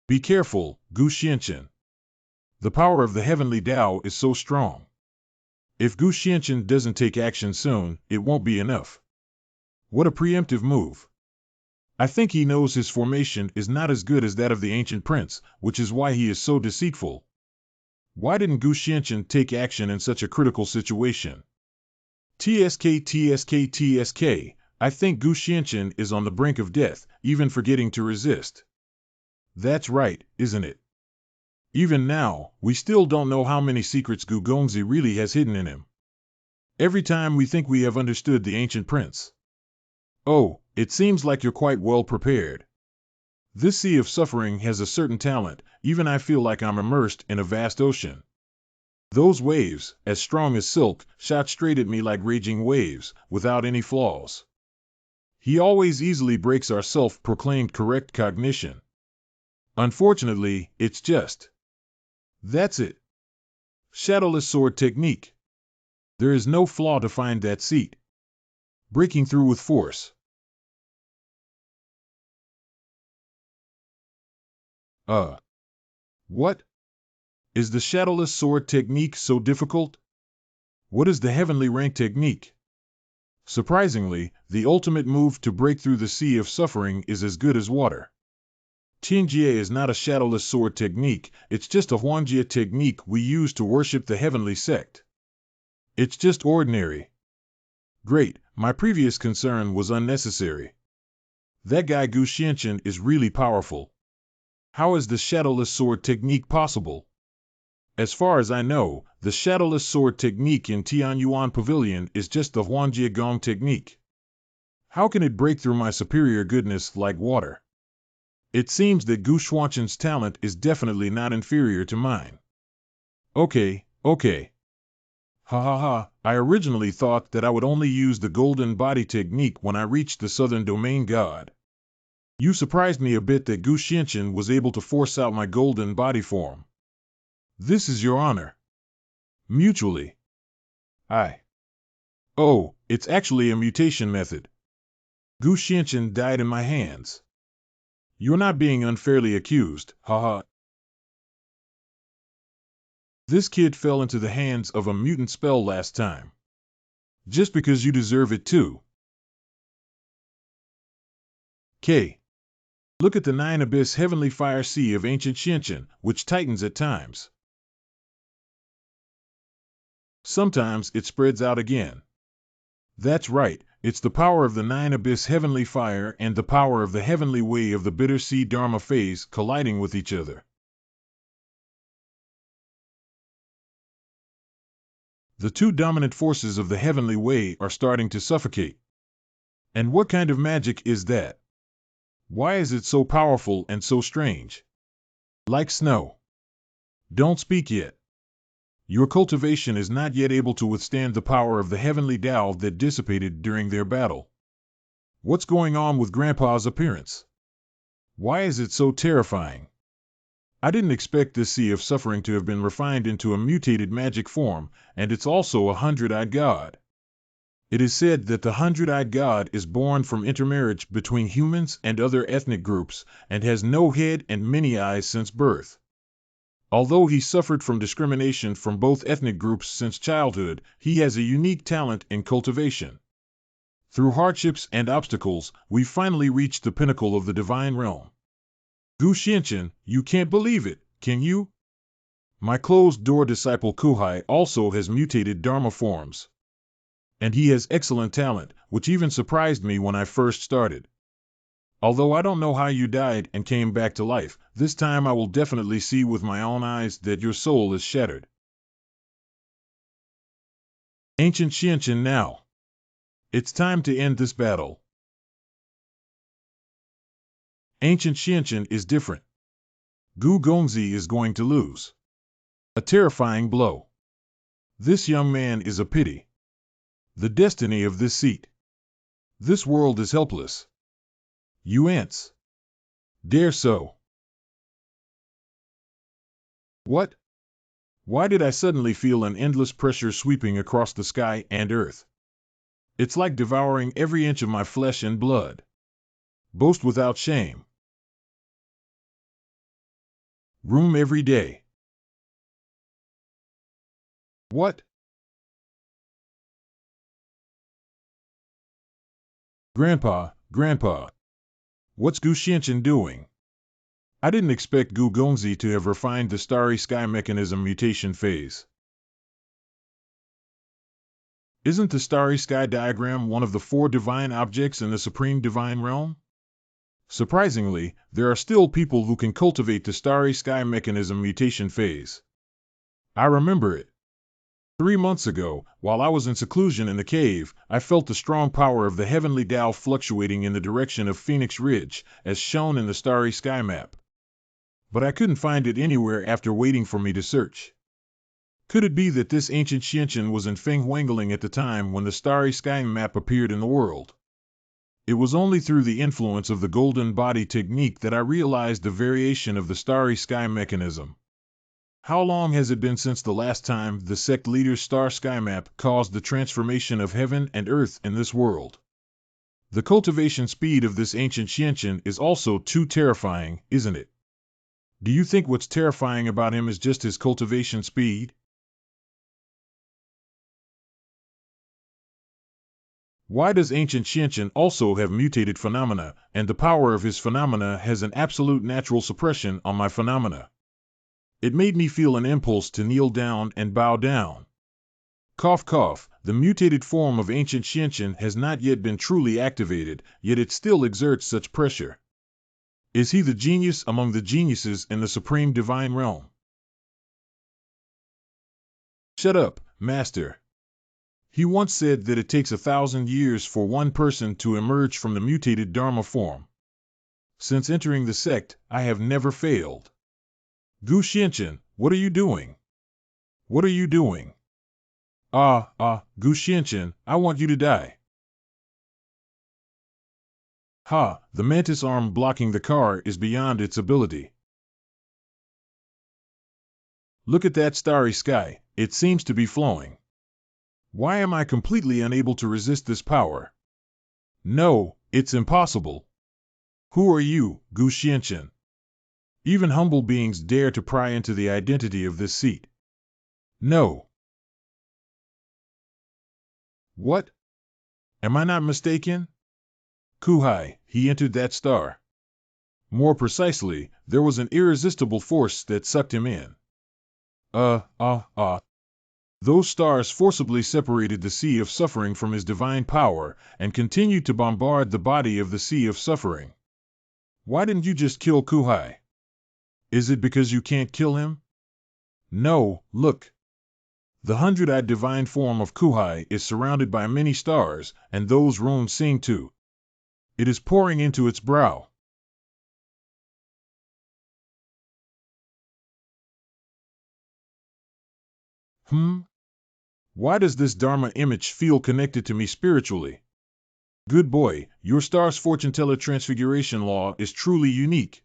Be careful, Gu Xianqian. The power of the heavenly Tao is so strong. If Gu Xianqian doesn't take action soon, it won't be enough. What a preemptive move. I think he knows his formation is not as good as that of the Ancient Prince, which is why he is so deceitful. Why didn't Gu Xianqian take action in such a critical situation? TSK, I think Gu Xianqian is on the brink of death, even forgetting to resist. That's right, isn't it? Even now, we still don't know how many secrets Gu Gongzi really has hidden in him. Every time we think we have understood the Ancient Prince. Oh, it seems like you're quite well prepared. This sea of suffering has a certain talent, even I feel like I'm immersed in a vast ocean. Those waves, as strong as silk, shot straight at me like raging waves, without any flaws. He always easily breaks our self-proclaimed correct cognition. Unfortunately, it's just. That's it. Shadowless sword technique. There is no flaw to find that seat. Breaking through with force. What? Is the shadowless sword technique so difficult? What is the heavenly rank technique? Surprisingly, the ultimate move to break through the sea of suffering is as good as water. Tianjie is not a shadowless sword technique, it's just a Huangjie technique we use to worship the heavenly sect. It's just ordinary. Great, my previous concern was unnecessary. That guy Gu Xianqian is really powerful. How is the shadowless sword technique possible? As far as I know, the shadowless sword technique in Tianyuan Pavilion is just the Huangjie Gong technique. How can it break through my superior goodness like water? It seems that Gu Xianqian's talent is definitely not inferior to mine. Okay, okay. Ha ha ha, I originally thought that I would only use the golden body technique when I reached the southern domain god. You surprised me a bit that Gu Xianqian was able to force out my golden body form. This is your honor. Mutually. I. Oh, it's actually a mutation method. Gu Xianqian died in my hands. You're not being unfairly accused, haha. This kid fell into the hands of a mutant spell last time. Just because you deserve it too. K. Look at the 9 Abyss Heavenly Fire Sea of Ancient Xianqian, which tightens at times. Sometimes it spreads out again. That's right, it's the power of the 9 Abyss Heavenly Fire and the power of the Heavenly Way of the Bitter Sea Dharma phase colliding with each other. The two dominant forces of the Heavenly Way are starting to suffocate. And what kind of magic is that? Why is it so powerful and so strange? Like snow. Don't speak yet. Your cultivation is not yet able to withstand the power of the heavenly Tao that dissipated during their battle. What's going on with Grandpa's appearance? Why is it so terrifying? I didn't expect this sea of suffering to have been refined into a mutated magic form, and it's also a 100-eyed god. It is said that the 100-eyed god is born from intermarriage between humans and other ethnic groups, and has no head and many eyes since birth. Although he suffered from discrimination from both ethnic groups since childhood, he has a unique talent in cultivation. Through hardships and obstacles, we finally reached the pinnacle of the divine realm. Gu Xianqian, you can't believe it, can you? My closed-door disciple Kuhai also has mutated Dharma forms. And he has excellent talent, which even surprised me when I first started. Although I don't know how you died and came back to life, this time I will definitely see with my own eyes that your soul is shattered. Ancient Xianqian now. It's time to end this battle. Ancient Xianqian is different. Gu Gongzi is going to lose. A terrifying blow. This young man is a pity. The destiny of this seat. This world is helpless. You ants. Dare so. What? Why did I suddenly feel an endless pressure sweeping across the sky and earth? It's like devouring every inch of my flesh and blood. Boast without shame. Room every day. What? Grandpa. What's Gu Xianqian doing? I didn't expect Gu Gongzi to have refined the starry sky mechanism mutation phase. Isn't the starry sky diagram one of the 4 divine objects in the supreme divine realm? Surprisingly, there are still people who can cultivate the starry sky mechanism mutation phase. I remember it. 3 months ago, while I was in seclusion in the cave, I felt the strong power of the heavenly Tao fluctuating in the direction of Phoenix Ridge, as shown in the starry sky map. But I couldn't find it anywhere after waiting for me to search. Could it be that this ancient Xianqian was in Feng Huangling at the time when the starry sky map appeared in the world? It was only through the influence of the golden body technique that I realized the variation of the starry sky mechanism. How long has it been since the last time the sect leader's star sky map caused the transformation of heaven and earth in this world? The cultivation speed of this ancient Xianqian is also too terrifying, isn't it? Do you think what's terrifying about him is just his cultivation speed? Why does ancient Xianqian also have mutated phenomena, and the power of his phenomena has an absolute natural suppression on my phenomena? It made me feel an impulse to kneel down and bow down. Cough cough, the mutated form of ancient Xianqian has not yet been truly activated, yet it still exerts such pressure. Is he the genius among the geniuses in the supreme divine realm? Shut up, master. He once said that it takes 1,000 years for one person to emerge from the mutated Dharma form. Since entering the sect, I have never failed. Gu Xianqian, what are you doing? What are you doing? Gu Xianchen, I want you to die. Ha, the mantis arm blocking the car is beyond its ability. Look at that starry sky, it seems to be flowing. Why am I completely unable to resist this power? No, it's impossible. Who are you, Gu Xianchen? Even humble beings dare to pry into the identity of this seat. No. What? Am I not mistaken? Kuhai, he entered that star. More precisely, there was an irresistible force that sucked him in. Those stars forcibly separated the sea of suffering from his divine power and continued to bombard the body of the sea of suffering. Why didn't you just kill Kuhai? Is it because you can't kill him? No, look. The 100-eyed divine form of Kuhai is surrounded by many stars, and those runes sing too. It is pouring into its brow. Why does this Dharma image feel connected to me spiritually? Good boy, your star's fortune teller transfiguration law is truly unique.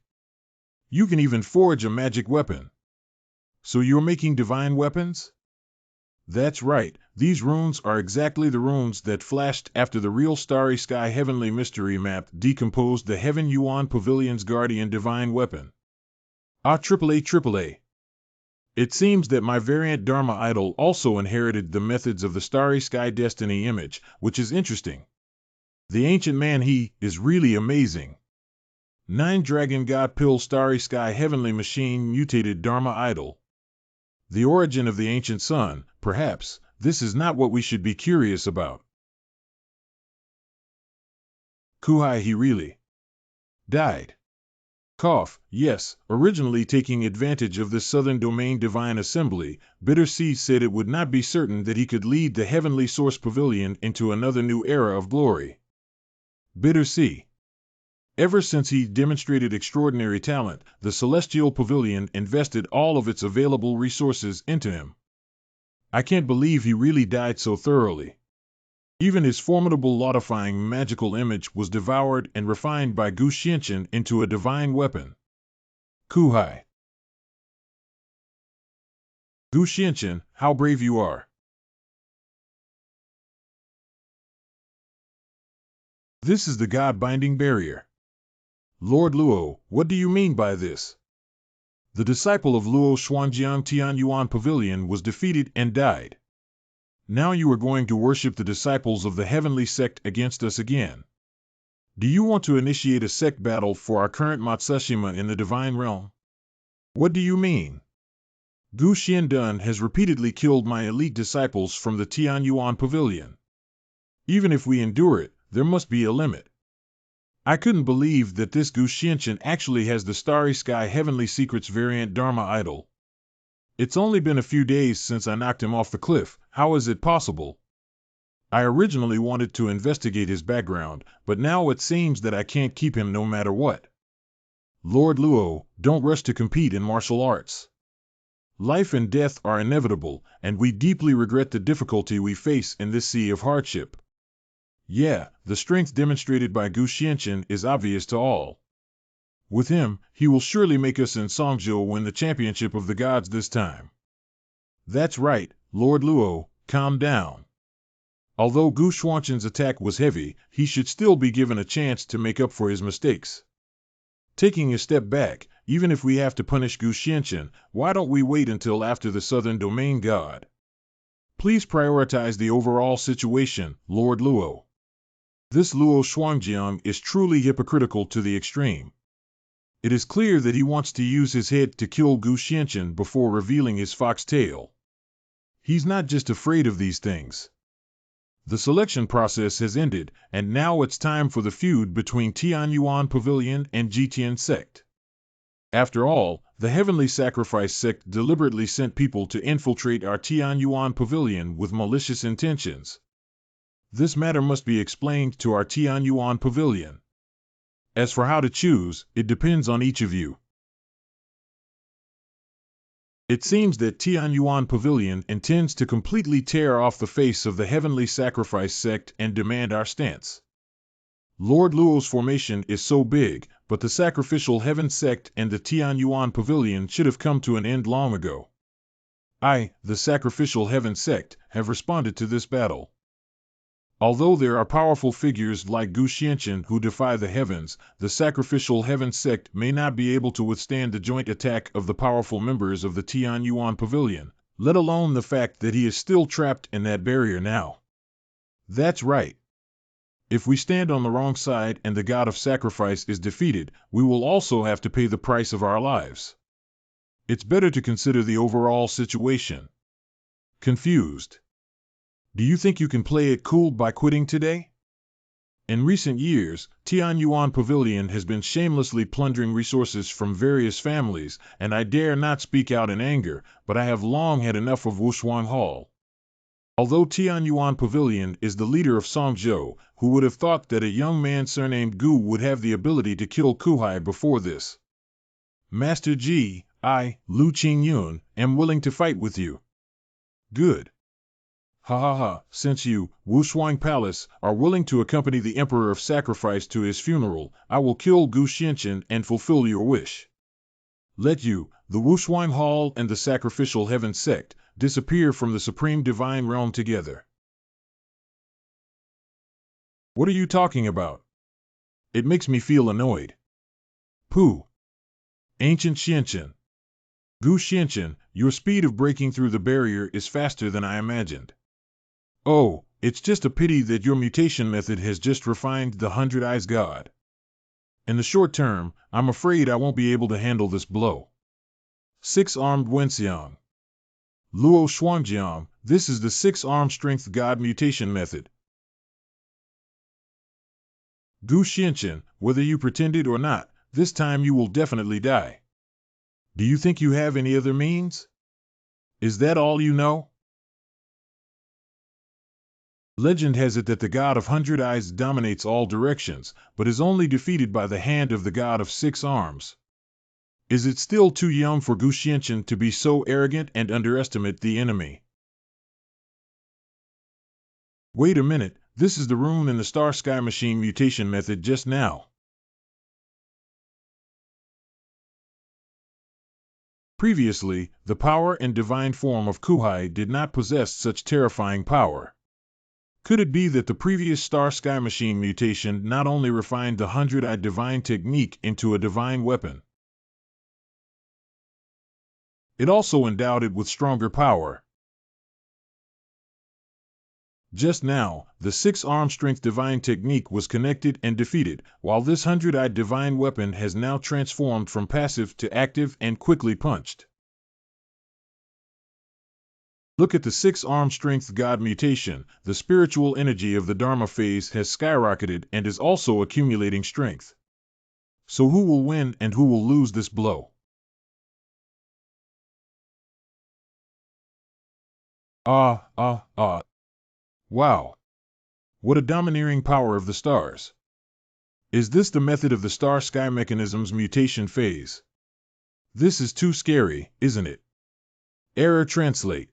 You can even forge a magic weapon. So you're making divine weapons? That's right, these runes are exactly the runes that flashed after the real Starry Sky Heavenly Mystery Map decomposed the Heaven Yuan Pavilion's guardian divine weapon. AAA. It seems that my variant Dharma idol also inherited the methods of the Starry Sky Destiny image, which is interesting. The ancient man is really amazing. 9 Dragon God Pill Starry Sky Heavenly Machine Mutated Dharma Idol. The origin of the ancient sun, perhaps, this is not what we should be curious about. Kuhai, he really died. Cough, yes, originally taking advantage of the Southern Domain Divine Assembly, Bitter Sea said it would not be certain that he could lead the Heavenly Source Pavilion into another new era of glory. Bitter Sea. Ever since he demonstrated extraordinary talent, the Celestial Pavilion invested all of its available resources into him. I can't believe he really died so thoroughly. Even his formidable laudifying magical image was devoured and refined by Gu Xianchen into a divine weapon. Kuhai. Gu Xianchen, how brave you are. This is the God-binding barrier. Lord Luo, what do you mean by this? The disciple of Luo Xuanjiang Tianyuan Pavilion was defeated and died. Now you are going to worship the disciples of the heavenly sect against us again. Do you want to initiate a sect battle for our current Matsushima in the divine realm? What do you mean? Gu Xiandun has repeatedly killed my elite disciples from the Tianyuan Pavilion. Even if we endure it, there must be a limit. I couldn't believe that this Gu Xianchen actually has the Starry Sky Heavenly Secrets variant Dharma idol. It's only been a few days since I knocked him off the cliff. How is it possible? I originally wanted to investigate his background, but now it seems that I can't keep him no matter what. Lord Luo, don't rush to compete in martial arts. Life and death are inevitable, and we deeply regret the difficulty we face in this sea of hardship. Yeah, the strength demonstrated by Gu Xianchen is obvious to all. With him, he will surely make us in Songzhou win the championship of the gods this time. That's right, Lord Luo, calm down. Although Gu Xuanchen's attack was heavy, he should still be given a chance to make up for his mistakes. Taking a step back, even if we have to punish Gu Xianchen, why don't we wait until after the Southern Domain God? Please prioritize the overall situation, Lord Luo. This Luo Xuangjiang is truly hypocritical to the extreme. It is clear that he wants to use his head to kill Gu Xianchen before revealing his fox tail. He's not just afraid of these things. The selection process has ended, and now it's time for the feud between Tianyuan Pavilion and Jitian sect. After all, the Heavenly Sacrifice sect deliberately sent people to infiltrate our Tianyuan Pavilion with malicious intentions. This matter must be explained to our Tianyuan Pavilion. As for how to choose, it depends on each of you. It seems that Tianyuan Pavilion intends to completely tear off the face of the Heavenly Sacrifice sect and demand our stance. Lord Luo's formation is so big, but the Sacrificial Heaven sect and the Tianyuan Pavilion should have come to an end long ago. I, the Sacrificial Heaven sect, have responded to this battle. Although there are powerful figures like Gu Xianqian who defy the heavens, the Sacrificial Heaven sect may not be able to withstand the joint attack of the powerful members of the Tianyuan Pavilion, let alone the fact that he is still trapped in that barrier now. That's right. If we stand on the wrong side and the god of sacrifice is defeated, we will also have to pay the price of our lives. It's better to consider the overall situation. Confused. Do you think you can play it cool by quitting today? In recent years, Tianyuan Pavilion has been shamelessly plundering resources from various families, and I dare not speak out in anger, but I have long had enough of Wushuang Hall. Although Tianyuan Pavilion is the leader of Songzhou, who would have thought that a young man surnamed Gu would have the ability to kill Kuhai before this? Master Ji, I, Lu Qingyun, am willing to fight with you. Good. Ha ha ha, since you, Wushuang Palace, are willing to accompany the Emperor of Sacrifice to his funeral, I will kill Gu Xianqian and fulfill your wish. Let you, the Wushuang Hall and the Sacrificial Heaven sect, disappear from the Supreme Divine Realm together. What are you talking about? It makes me feel annoyed. Pooh. Ancient Xianqian. Gu Xianqian, your speed of breaking through the barrier is faster than I imagined. Oh, it's just a pity that your mutation method has just refined the 100 Eyes God. In the short term, I'm afraid I won't be able to handle this blow. Six-armed Wenxiang. Luo Shuangjiang, this is the six-arm strength god mutation method. Gu Xianqian, whether you pretended or not, this time you will definitely die. Do you think you have any other means? Is that all you know? Legend has it that the god of 100 Eyes dominates all directions, but is only defeated by the hand of the god of 6 arms. Is it still too young for Gu Xianqian to be so arrogant and underestimate the enemy? Wait a minute, this is the rune in the Star Sky Machine mutation method just now. Previously, the power and divine form of Kuhai did not possess such terrifying power. Could it be that the previous Star Sky Machine mutation not only refined the 100-Eye divine technique into a divine weapon, it also endowed it with stronger power? Just now, the 6-arm strength divine technique was connected and defeated, while this 100-Eye divine weapon has now transformed from passive to active and quickly punched. Look at the 6-arm strength god mutation. The spiritual energy of the Dharma phase has skyrocketed and is also accumulating strength. So who will win and who will lose this blow? Wow. What a domineering power of the stars. Is this the method of the Star Sky Mechanism's mutation phase? This is too scary, isn't it? Error translate.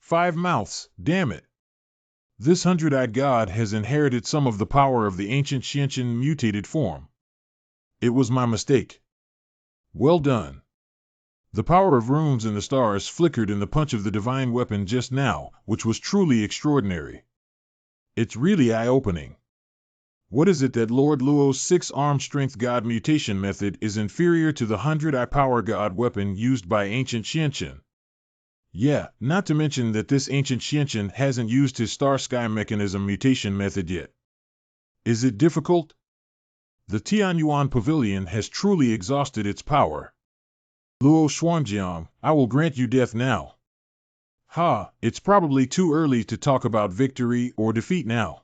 5 mouths, damn it. This 100-eyed god has inherited some of the power of the ancient Xianqian mutated form. It was my mistake. Well done. The power of runes in the stars flickered in the punch of the divine weapon just now, which was truly extraordinary. It's really eye-opening. What is it that Lord Luo's 6-arm strength god mutation method is inferior to the 100-eye power god weapon used by ancient Xianqian? Yeah, not to mention that this ancient Xianqian hasn't used his Star Sky Mechanism mutation method yet. Is it difficult? The Tianyuan Pavilion has truly exhausted its power. Luo Shuangjiang, I will grant you death now. Ha, it's probably too early to talk about victory or defeat now.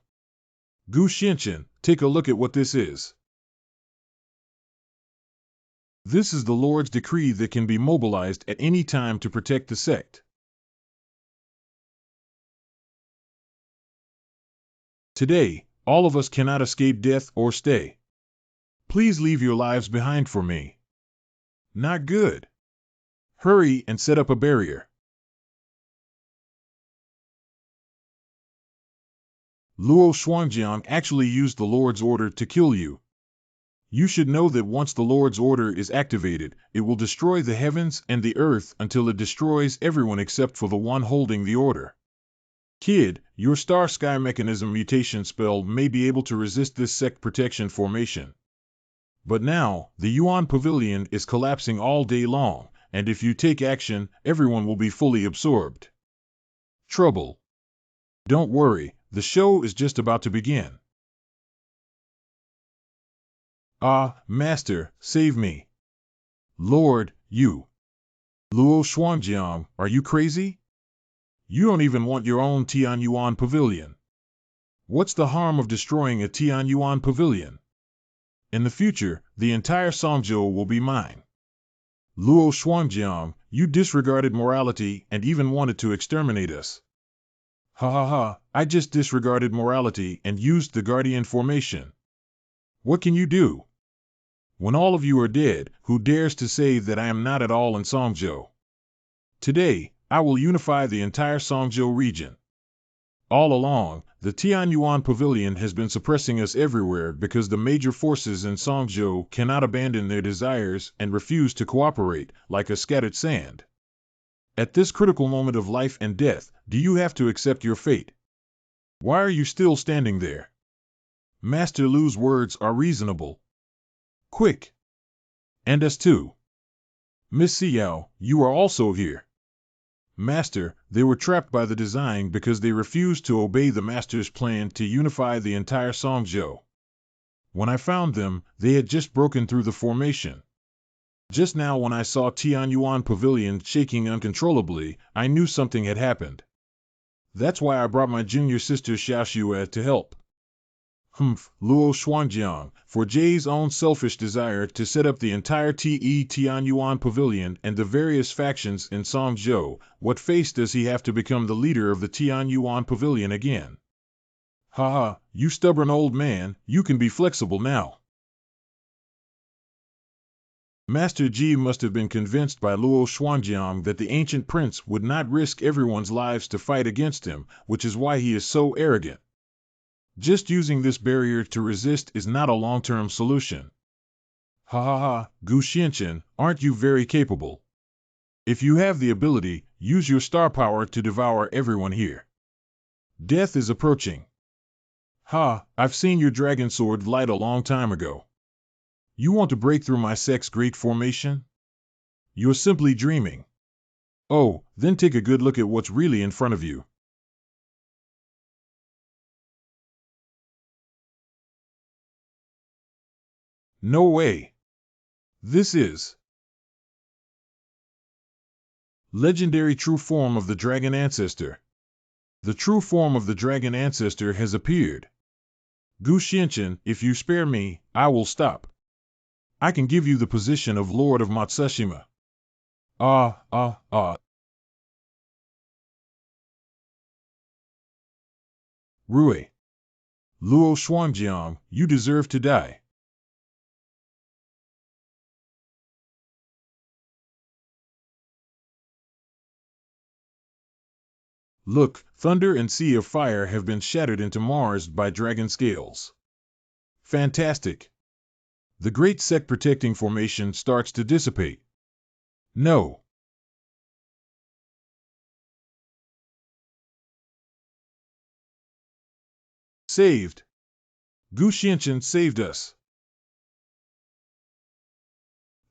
Gu Xianqian, take a look at what this is. This is the Lord's decree that can be mobilized at any time to protect the sect. Today, all of us cannot escape death or stay. Please leave your lives behind for me. Not good. Hurry and set up a barrier. Luo Shuangjiang actually used the Lord's order to kill you. You should know that once the Lord's order is activated, it will destroy the heavens and the earth until it destroys everyone except for the one holding the order. Kid, your Star Sky Mechanism mutation spell may be able to resist this sect protection formation. But now, the Yuan Pavilion is collapsing all day long, and if you take action, everyone will be fully absorbed. Trouble. Don't worry, the show is just about to begin. Ah, Master, save me. Lord, you. Luo Shuangjiang, are you crazy? You don't even want your own Tianyuan Pavilion. What's the harm of destroying a Tianyuan Pavilion? In the future, the entire Songzhou will be mine. Luo Shuangjiang, you disregarded morality and even wanted to exterminate us. Ha ha ha, I just disregarded morality and used the Guardian formation. What can you do? When all of you are dead, who dares to say that I am not at all in Songzhou? Today, I will unify the entire Songzhou region. All along, the Tianyuan Pavilion has been suppressing us everywhere because the major forces in Songzhou cannot abandon their desires and refuse to cooperate, like a scattered sand. At this critical moment of life and death, do you have to accept your fate? Why are you still standing there? Master Lu's words are reasonable. Quick! And us too. Miss Xiao, you are also here. Master, they were trapped by the design because they refused to obey the Master's plan to unify the entire Songzhou. When I found them, they had just broken through the formation. Just now when I saw Tianyuan Pavilion shaking uncontrollably, I knew something had happened. That's why I brought my junior sister Xiaoxue to help. Luo Shuangjiang, for Jay's own selfish desire to set up the entire Tianyuan Pavilion and the various factions in Songzhou, what face does he have to become the leader of the Tianyuan Pavilion again? Haha, you stubborn old man, you can be flexible now. Master Ji must have been convinced by Luo Shuangjiang that the ancient prince would not risk everyone's lives to fight against him, which is why he is so arrogant. Just using this barrier to resist is not a long-term solution. Ha ha ha, Gu Xianchen, aren't you very capable? If you have the ability, use your star power to devour everyone here. Death is approaching. Ha, I've seen your dragon sword light a long time ago. You want to break through my sect's great formation? You're simply dreaming. Oh, then take a good look at what's really in front of you. No way. This is legendary true form of the Dragon Ancestor. The true form of the Dragon Ancestor has appeared. Gu Xianchen, if you spare me, I will stop. I can give you the position of Lord of Matsushima. Rui. Luo Shuangjiang, you deserve to die. Look, thunder and sea of fire have been shattered into Mars by dragon scales. Fantastic. The great sect protecting formation starts to dissipate. No. Saved. Gu Xianchen saved us.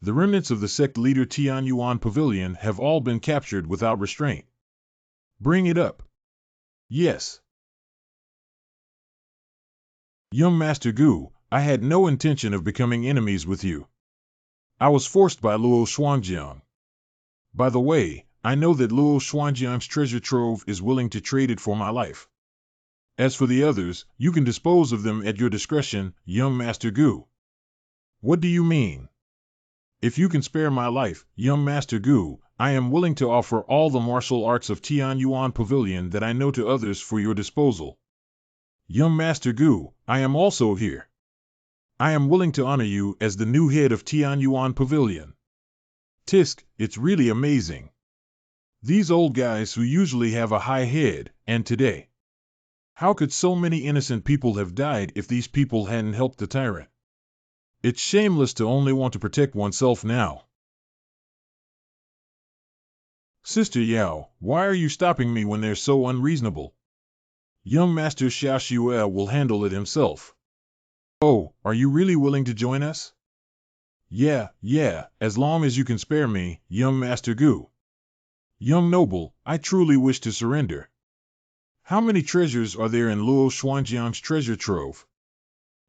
The remnants of the sect leader Tianyuan Pavilion have all been captured without restraint. Bring it up. Yes. Young Master Gu, I had no intention of becoming enemies with you. I was forced by Luo Shuangjiang. By the way, I know that Luo Shuangjiang's treasure trove is willing to trade it for my life. As for the others, you can dispose of them at your discretion, young Master Gu. What do you mean? If you can spare my life, young Master Gu, I am willing to offer all the martial arts of Tianyuan Pavilion that I know to others for your disposal. Young Master Gu, I am also here. I am willing to honor you as the new head of Tianyuan Pavilion. Tisk, it's really amazing. These old guys who usually have a high head, and today. How could so many innocent people have died if these people hadn't helped the tyrant? It's shameless to only want to protect oneself now. Sister Yao, why are you stopping me when they're so unreasonable? Young Master Xiaoxue will handle it himself. Oh, are you really willing to join us? Yeah, as long as you can spare me, young Master Gu. Young noble, I truly wish to surrender. How many treasures are there in Luo Xuanjiang's treasure trove?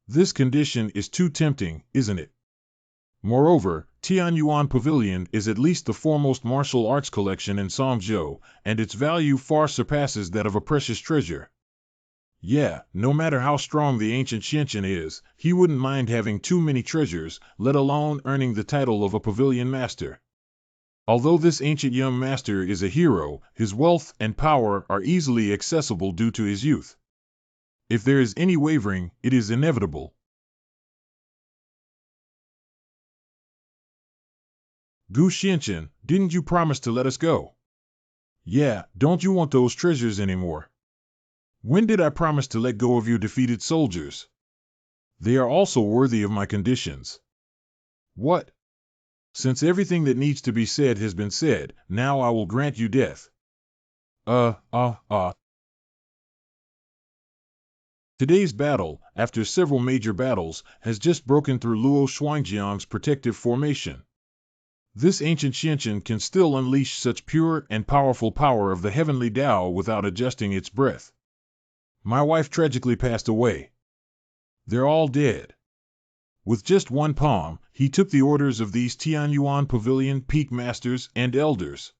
This condition is too tempting, isn't it? Moreover, Tianyuan Pavilion is at least the foremost martial arts collection in Songzhou, and its value far surpasses that of a precious treasure. Yeah, no matter how strong the ancient Xianqian is, he wouldn't mind having too many treasures, let alone earning the title of a pavilion master. Although this ancient young master is a hero, his wealth and power are easily accessible due to his youth. If there is any wavering, it is inevitable. Gu Xianqian, didn't you promise to let us go? Yeah, don't you want those treasures anymore? When did I promise to let go of your defeated soldiers? They are also worthy of my conditions. What? Since everything that needs to be said has been said, now I will grant you death. Today's battle, after several major battles, has just broken through Luo Xuanjiang's protective formation. This ancient Xianqian can still unleash such pure and powerful power of the heavenly Tao without adjusting its breath. My wife tragically passed away. They're all dead. With just one palm, he took the orders of these Tianyuan Pavilion peak masters and elders.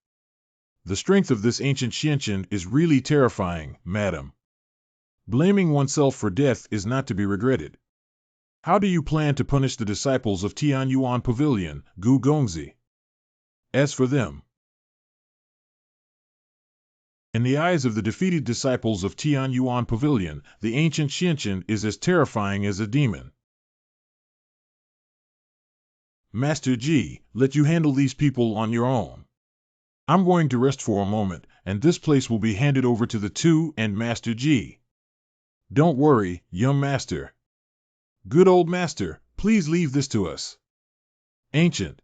The strength of this ancient Xianqian is really terrifying, madam. Blaming oneself for death is not to be regretted. How do you plan to punish the disciples of Tianyuan Pavilion, Gu Gongzi? As for them, in the eyes of the defeated disciples of Tianyuan Pavilion, the ancient Xianqian is as terrifying as a demon. Master Ji, let you handle these people on your own. I'm going to rest for a moment, and this place will be handed over to the two and Master Ji. Don't worry, young master. Good old master, please leave this to us. Ancient.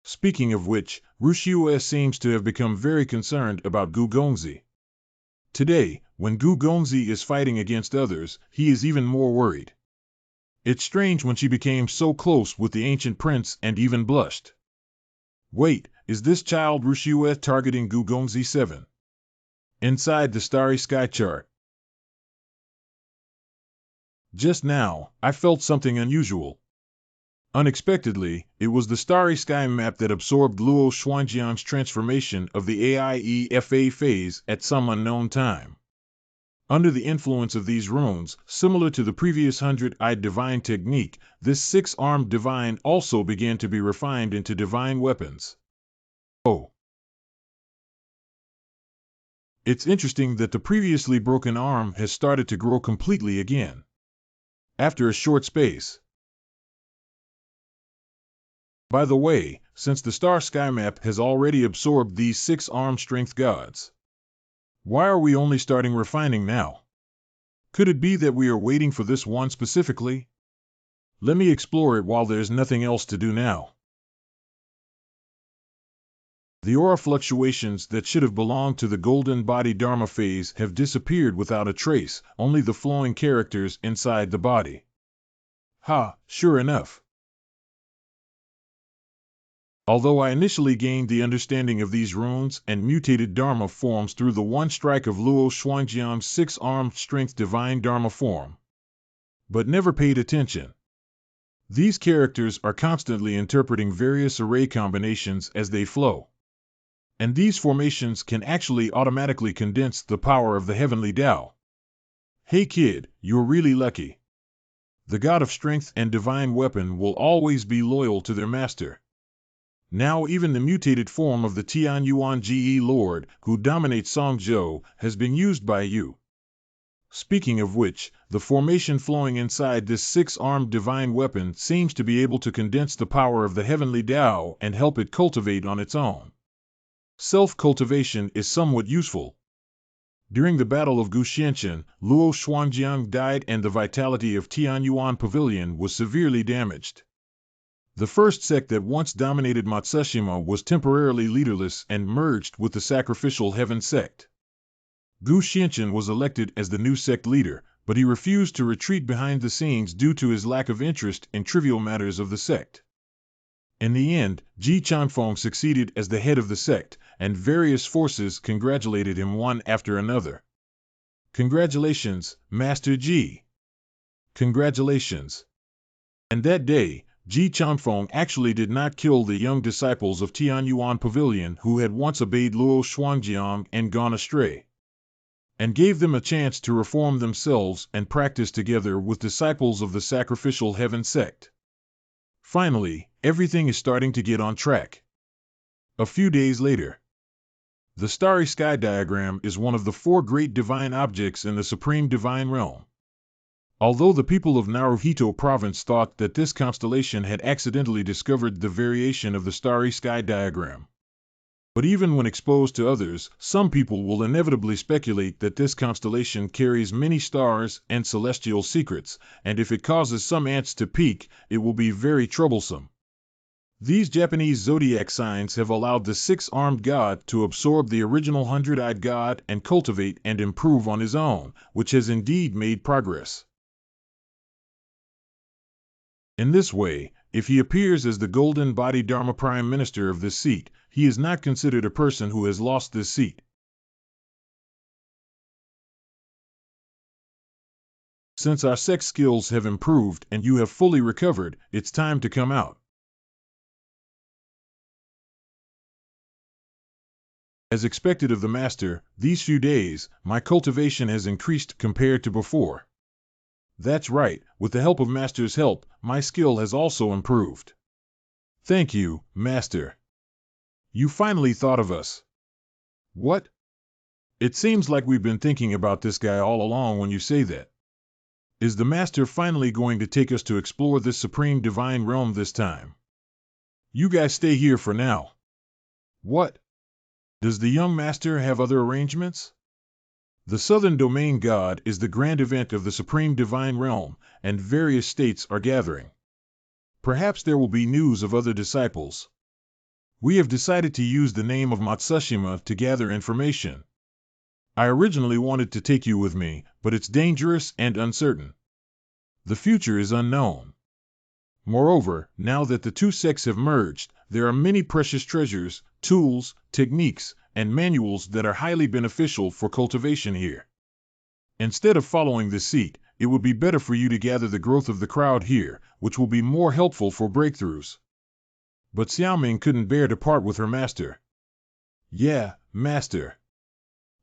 Speaking of which, Ruxiue seems to have become very concerned about Gu Gongzi. Today, when Gu Gongzi is fighting against others, he is even more worried. It's strange when she became so close with the ancient prince and even blushed. Wait, is this child Ruxiue targeting Gu Gongzi 7? Inside the starry sky chart. Just now, I felt something unusual. Unexpectedly, it was the starry sky map that absorbed Luo Xuanjiang's transformation of the AIEFA phase at some unknown time. Under the influence of these runes, similar to the previous 100-eyed divine technique, this six-armed divine also began to be refined into divine weapons. Oh. It's interesting that the previously broken arm has started to grow completely again. After a short space. By the way, since the star sky map has already absorbed these six-armed strength gods, why are we only starting refining now? Could it be that we are waiting for this one specifically? Let me explore it while there's nothing else to do now. The aura fluctuations that should have belonged to the golden body Dharma phase have disappeared without a trace, only the flowing characters inside the body. Ha, sure enough. Although I initially gained the understanding of these runes and mutated Dharma forms through the one strike of Luo Xuanjiang's six-armed strength divine Dharma form, but never paid attention. These characters are constantly interpreting various array combinations as they flow. And these formations can actually automatically condense the power of the heavenly Tao. Hey kid, you're really lucky. The god of strength and divine weapon will always be loyal to their master. Now even the mutated form of the Tianyuan Ge Lord, who dominates Songzhou, has been used by you. Speaking of which, the formation flowing inside this six-armed divine weapon seems to be able to condense the power of the heavenly Tao and help it cultivate on its own. Self-cultivation is somewhat useful. During the Battle of Guxianchen, Luo Shuangjiang died and the vitality of Tianyuan Pavilion was severely damaged. The first sect that once dominated Matsushima was temporarily leaderless and merged with the sacrificial heaven sect. Gu Xianchen was elected as the new sect leader, but he refused to retreat behind the scenes due to his lack of interest in trivial matters of the sect. In the end, Ji Chanfeng succeeded as the head of the sect, and various forces congratulated him one after another. Congratulations, Master Ji. Congratulations. And that day, Ji Chanfeng actually did not kill the young disciples of Tianyuan Pavilion who had once obeyed Luo Shuangjiang and gone astray, and gave them a chance to reform themselves and practice together with disciples of the sacrificial heaven sect. Finally, everything is starting to get on track. A few days later. The starry sky diagram is one of the four great divine objects in the supreme divine realm. Although the people of Naruhito province thought that this constellation had accidentally discovered the variation of the starry sky diagram. But even when exposed to others, some people will inevitably speculate that this constellation carries many stars and celestial secrets, and if it causes some ants to peek, it will be very troublesome. These Japanese zodiac signs have allowed the six-armed god to absorb the original hundred-eyed god and cultivate and improve on his own, which has indeed made progress. In this way, if he appears as the golden body Dharma Prime Minister of this seat, he is not considered a person who has lost this seat. Since our sex skills have improved and you have fully recovered, it's time to come out. As expected of the Master, these few days, my cultivation has increased compared to before. That's right, with the help of Master's help, my skill has also improved. Thank you, Master. You finally thought of us. What? It seems like we've been thinking about this guy all along when you say that. Is the Master finally going to take us to explore this supreme divine realm this time? You guys stay here for now. What? Does the young Master have other arrangements? The Southern Domain God is the grand event of the supreme divine realm, and various states are gathering. Perhaps there will be news of other disciples. We have decided to use the name of Matsushima to gather information. I originally wanted to take you with me, but it's dangerous and uncertain. The future is unknown. Moreover, now that the two sects have merged, there are many precious treasures, tools, techniques, and manuals that are highly beneficial for cultivation here. Instead of following this seat, it would be better for you to gather the growth of the crowd here, which will be more helpful for breakthroughs. But Xiaoming couldn't bear to part with her master. Yeah, Master.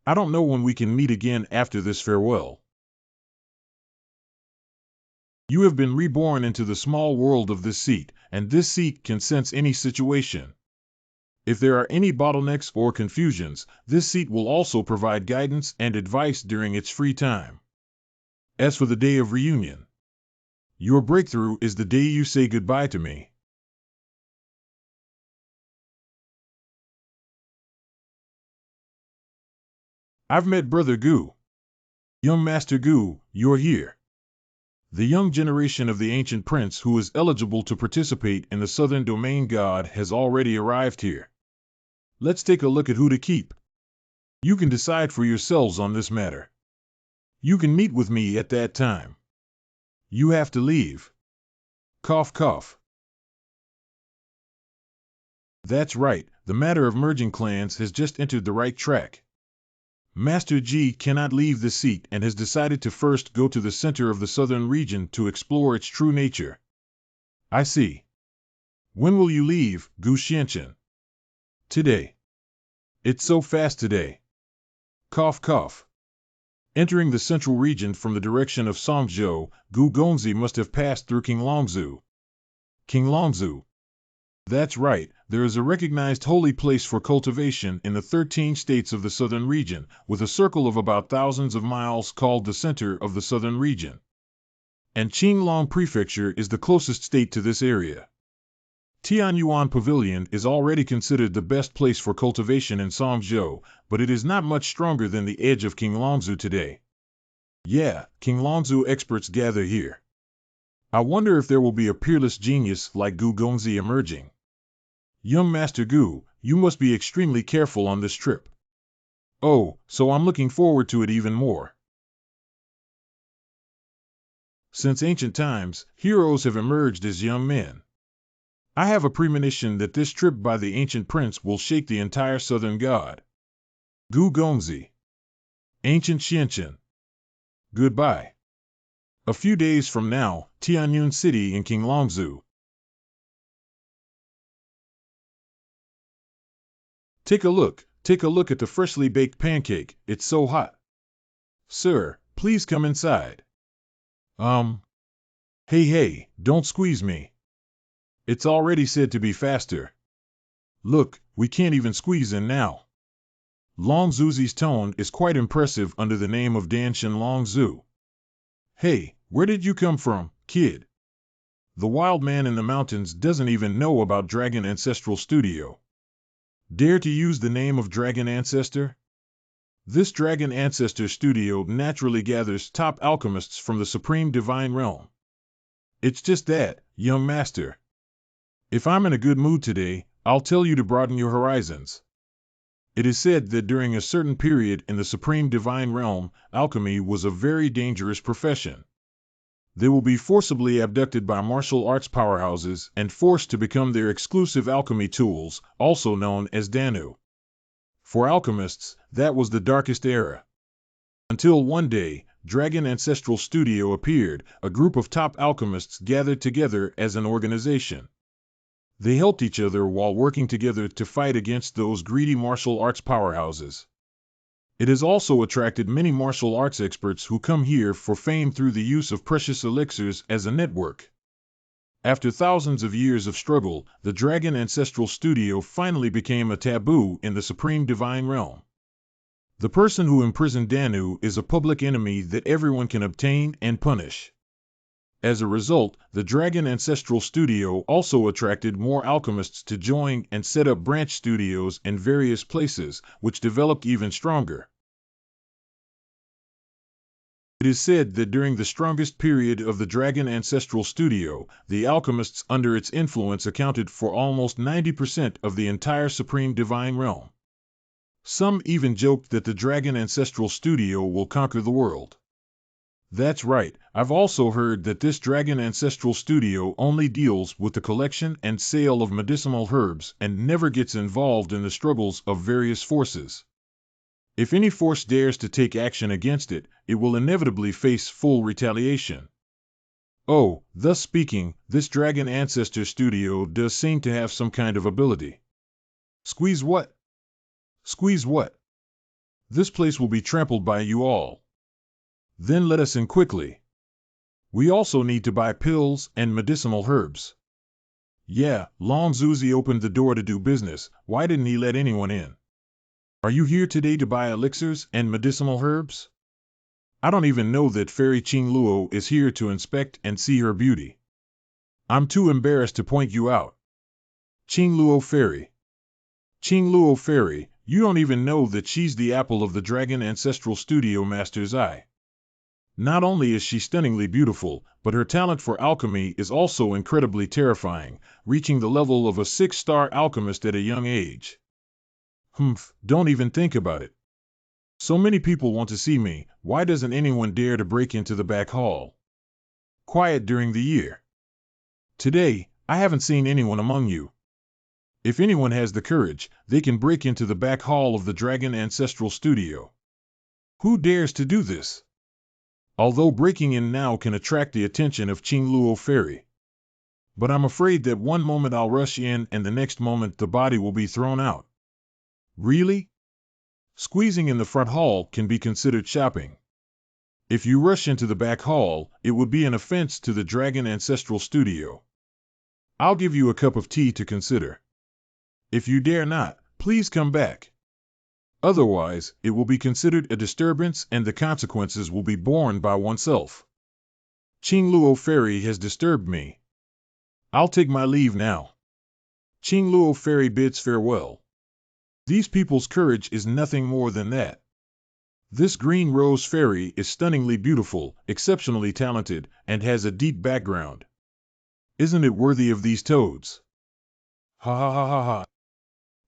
I don't know when we can meet again after this farewell. You have been reborn into the small world of this seat, and this seat can sense any situation. If there are any bottlenecks or confusions, this seat will also provide guidance and advice during its free time. As for the day of reunion, your breakthrough is the day you say goodbye to me. I've met Brother Gu. Young Master Gu, you're here. The young generation of the ancient prince who is eligible to participate in the Southern Domain God has already arrived here. Let's take a look at who to keep. You can decide for yourselves on this matter. You can meet with me at that time. You have to leave. Cough, cough. That's right, the matter of merging clans has just entered the right track. Master Ji cannot leave the seat and has decided to first go to the center of the southern region to explore its true nature. I see. When will you leave, Gu Xianchen? Today. It's so fast today. Cough, cough. Entering the central region from the direction of Songzhou, Gu Gongzi must have passed through King Longzhu. King Longzhu. That's right, there is a recognized holy place for cultivation in the 13 states of the southern region, with a circle of about thousands of miles called the center of the southern region. And Qinglong Prefecture is the closest state to this area. Tianyuan Pavilion is already considered the best place for cultivation in Songzhou, but it is not much stronger than the edge of Qinglongzhou today. Yeah, Qinglongzhou experts gather here. I wonder if there will be a peerless genius like Gu Gongzi emerging. Young Master Gu, you must be extremely careful on this trip. Oh, so I'm looking forward to it even more. Since ancient times, heroes have emerged as young men. I have a premonition that this trip by the ancient prince will shake the entire southern god. Gu Gongzi. Ancient Xianqian. Goodbye. A few days from now, Tianyun City in Qinglongzhou. Take a look at the freshly baked pancake, it's so hot. Sir, please come inside. Hey, don't squeeze me. It's already said to be faster. Look, we can't even squeeze in now. Long Zuzi's tone is quite impressive under the name of Danshan Long Zu. Hey, where did you come from, kid? The wild man in the mountains doesn't even know about Dragon Ancestral Studio. Dare to use the name of Dragon Ancestor? This Dragon Ancestor Studio naturally gathers top alchemists from the Supreme Divine Realm. It's just that, young master. If I'm in a good mood today, I'll tell you to broaden your horizons. It is said that during a certain period in the Supreme Divine Realm, alchemy was a very dangerous profession. They will be forcibly abducted by martial arts powerhouses and forced to become their exclusive alchemy tools, also known as Danu. For alchemists, that was the darkest era. Until one day, Dragon Ancestral Studio appeared, a group of top alchemists gathered together as an organization. They helped each other while working together to fight against those greedy martial arts powerhouses. It has also attracted many martial arts experts who come here for fame through the use of precious elixirs as a network. After thousands of years of struggle, the Dragon Ancestral Studio finally became a taboo in the Supreme Divine Realm. The person who imprisoned Danu is a public enemy that everyone can obtain and punish. As a result, the Dragon Ancestral Studio also attracted more alchemists to join and set up branch studios in various places, which developed even stronger. It is said that during the strongest period of the Dragon Ancestral Studio, the alchemists under its influence accounted for almost 90% of the entire Supreme Divine Realm. Some even joked that the Dragon Ancestral Studio will conquer the world. That's right, I've also heard that this Dragon Ancestral Studio only deals with the collection and sale of medicinal herbs and never gets involved in the struggles of various forces. If any force dares to take action against it, it will inevitably face full retaliation. Oh, thus speaking, this Dragon Ancestor Studio does seem to have some kind of ability. Squeeze what? Squeeze what? This place will be trampled by you all. Then let us in quickly. We also need to buy pills and medicinal herbs. Yeah, Long Zuzi opened the door to do business. Why didn't he let anyone in? Are you here today to buy elixirs and medicinal herbs? I don't even know that Fairy Qing Luo is here to inspect and see her beauty. I'm too embarrassed to point you out. Qing Luo Fairy. Qing Luo Fairy, you don't even know that she's the apple of the Dragon Ancestral Studio Master's eye. Not only is she stunningly beautiful, but her talent for alchemy is also incredibly terrifying, reaching the level of a 6-star alchemist at a young age. Don't even think about it. So many people want to see me, why doesn't anyone dare to break into the back hall? Quiet during the year. Today, I haven't seen anyone among you. If anyone has the courage, they can break into the back hall of the Dragon Ancestral Studio. Who dares to do this? Although breaking in now can attract the attention of Qing Luo Fairy. But I'm afraid that one moment I'll rush in and the next moment the body will be thrown out. Really? Squeezing in the front hall can be considered shopping. If you rush into the back hall, it would be an offense to the Dragon Ancestral Studio. I'll give you a cup of tea to consider. If you dare not, please come back. Otherwise, it will be considered a disturbance and the consequences will be borne by oneself. Qing Luo Fairy has disturbed me. I'll take my leave now. Qing Luo Fairy bids farewell. These people's courage is nothing more than that. This green rose fairy is stunningly beautiful, exceptionally talented, and has a deep background. Isn't it worthy of these toads? Ha ha ha ha ha.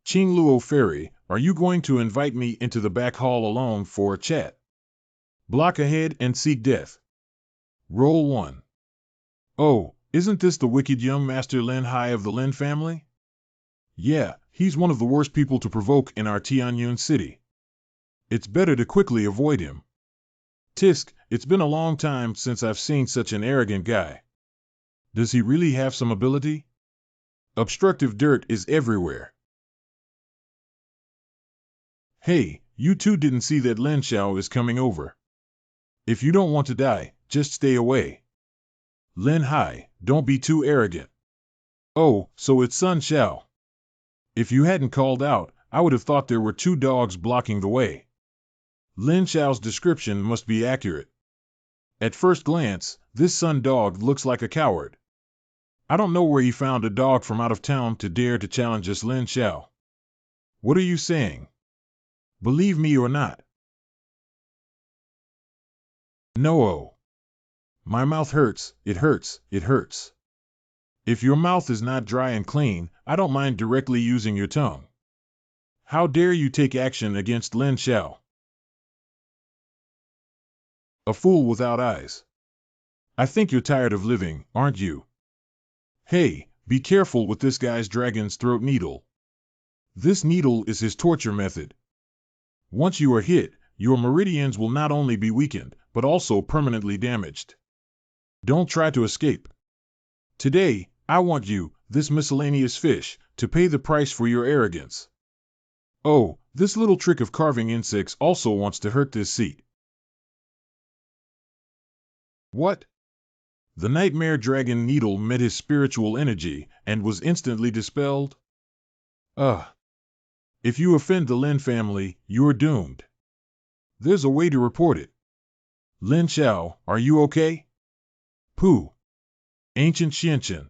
Qing Luo Fairy, are you going to invite me into the back hall alone for a chat? Block ahead and seek death. Roll 1. Oh, isn't this the wicked young Master Lin Hai of the Lin family? Yeah, he's one of the worst people to provoke in our Tianyun city. It's better to quickly avoid him. Tisk, it's been a long time since I've seen such an arrogant guy. Does he really have some ability? Obstructive dirt is everywhere. Hey, you two didn't see that Lin Xiao is coming over. If you don't want to die, just stay away. Lin Hai, don't be too arrogant. Oh, so it's Sun Xiao. If you hadn't called out, I would have thought there were 2 dogs blocking the way. Lin Xiao's description must be accurate. At first glance, this Sun dog looks like a coward. I don't know where he found a dog from out of town to dare to challenge us Lin Xiao. What are you saying? Believe me or not? No. My mouth hurts, it hurts, it hurts. If your mouth is not dry and clean, I don't mind directly using your tongue. How dare you take action against Lin Xiao? A fool without eyes. I think you're tired of living, aren't you? Hey, be careful with this guy's dragon's throat needle. This needle is his torture method. Once you are hit, your meridians will not only be weakened, but also permanently damaged. Don't try to escape. Today, I want you, this miscellaneous fish, to pay the price for your arrogance. Oh, this little trick of carving insects also wants to hurt this seat. What? The nightmare dragon needle met his spiritual energy and was instantly dispelled? If you offend the Lin family, you're doomed. There's a way to report it. Lin Xiao, are you okay? Pooh. Ancient Xianqian.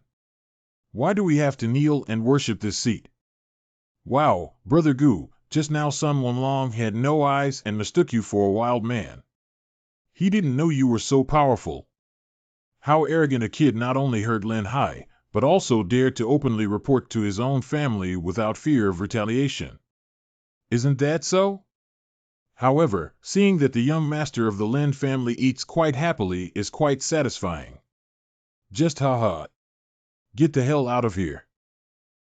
Why do we have to kneel and worship this seat? Wow, Brother Gu, just now Sun Wenlong had no eyes and mistook you for a wild man. He didn't know you were so powerful. How arrogant a kid not only hurt Lin Hai, but also dared to openly report to his own family without fear of retaliation. Isn't that so? However, seeing that the young master of the Lin family eats quite happily is quite satisfying. Just haha. Get the hell out of here.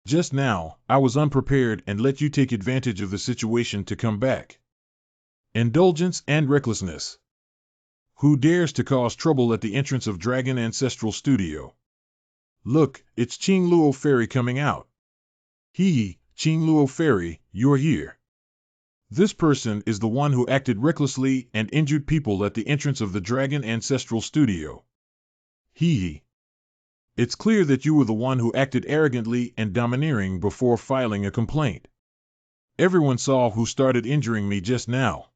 Just now, I was unprepared and let you take advantage of the situation to come back. Indulgence and recklessness. Who dares to cause trouble at the entrance of Dragon Ancestral Studio? Look, it's Qing Luo Fairy coming out. Hee, Qing Luo Fairy, you're here. This person is the one who acted recklessly and injured people at the entrance of the Dragon Ancestral Studio. Hee. It's clear that you were the one who acted arrogantly and domineering before filing a complaint. Everyone saw who started injuring me just now.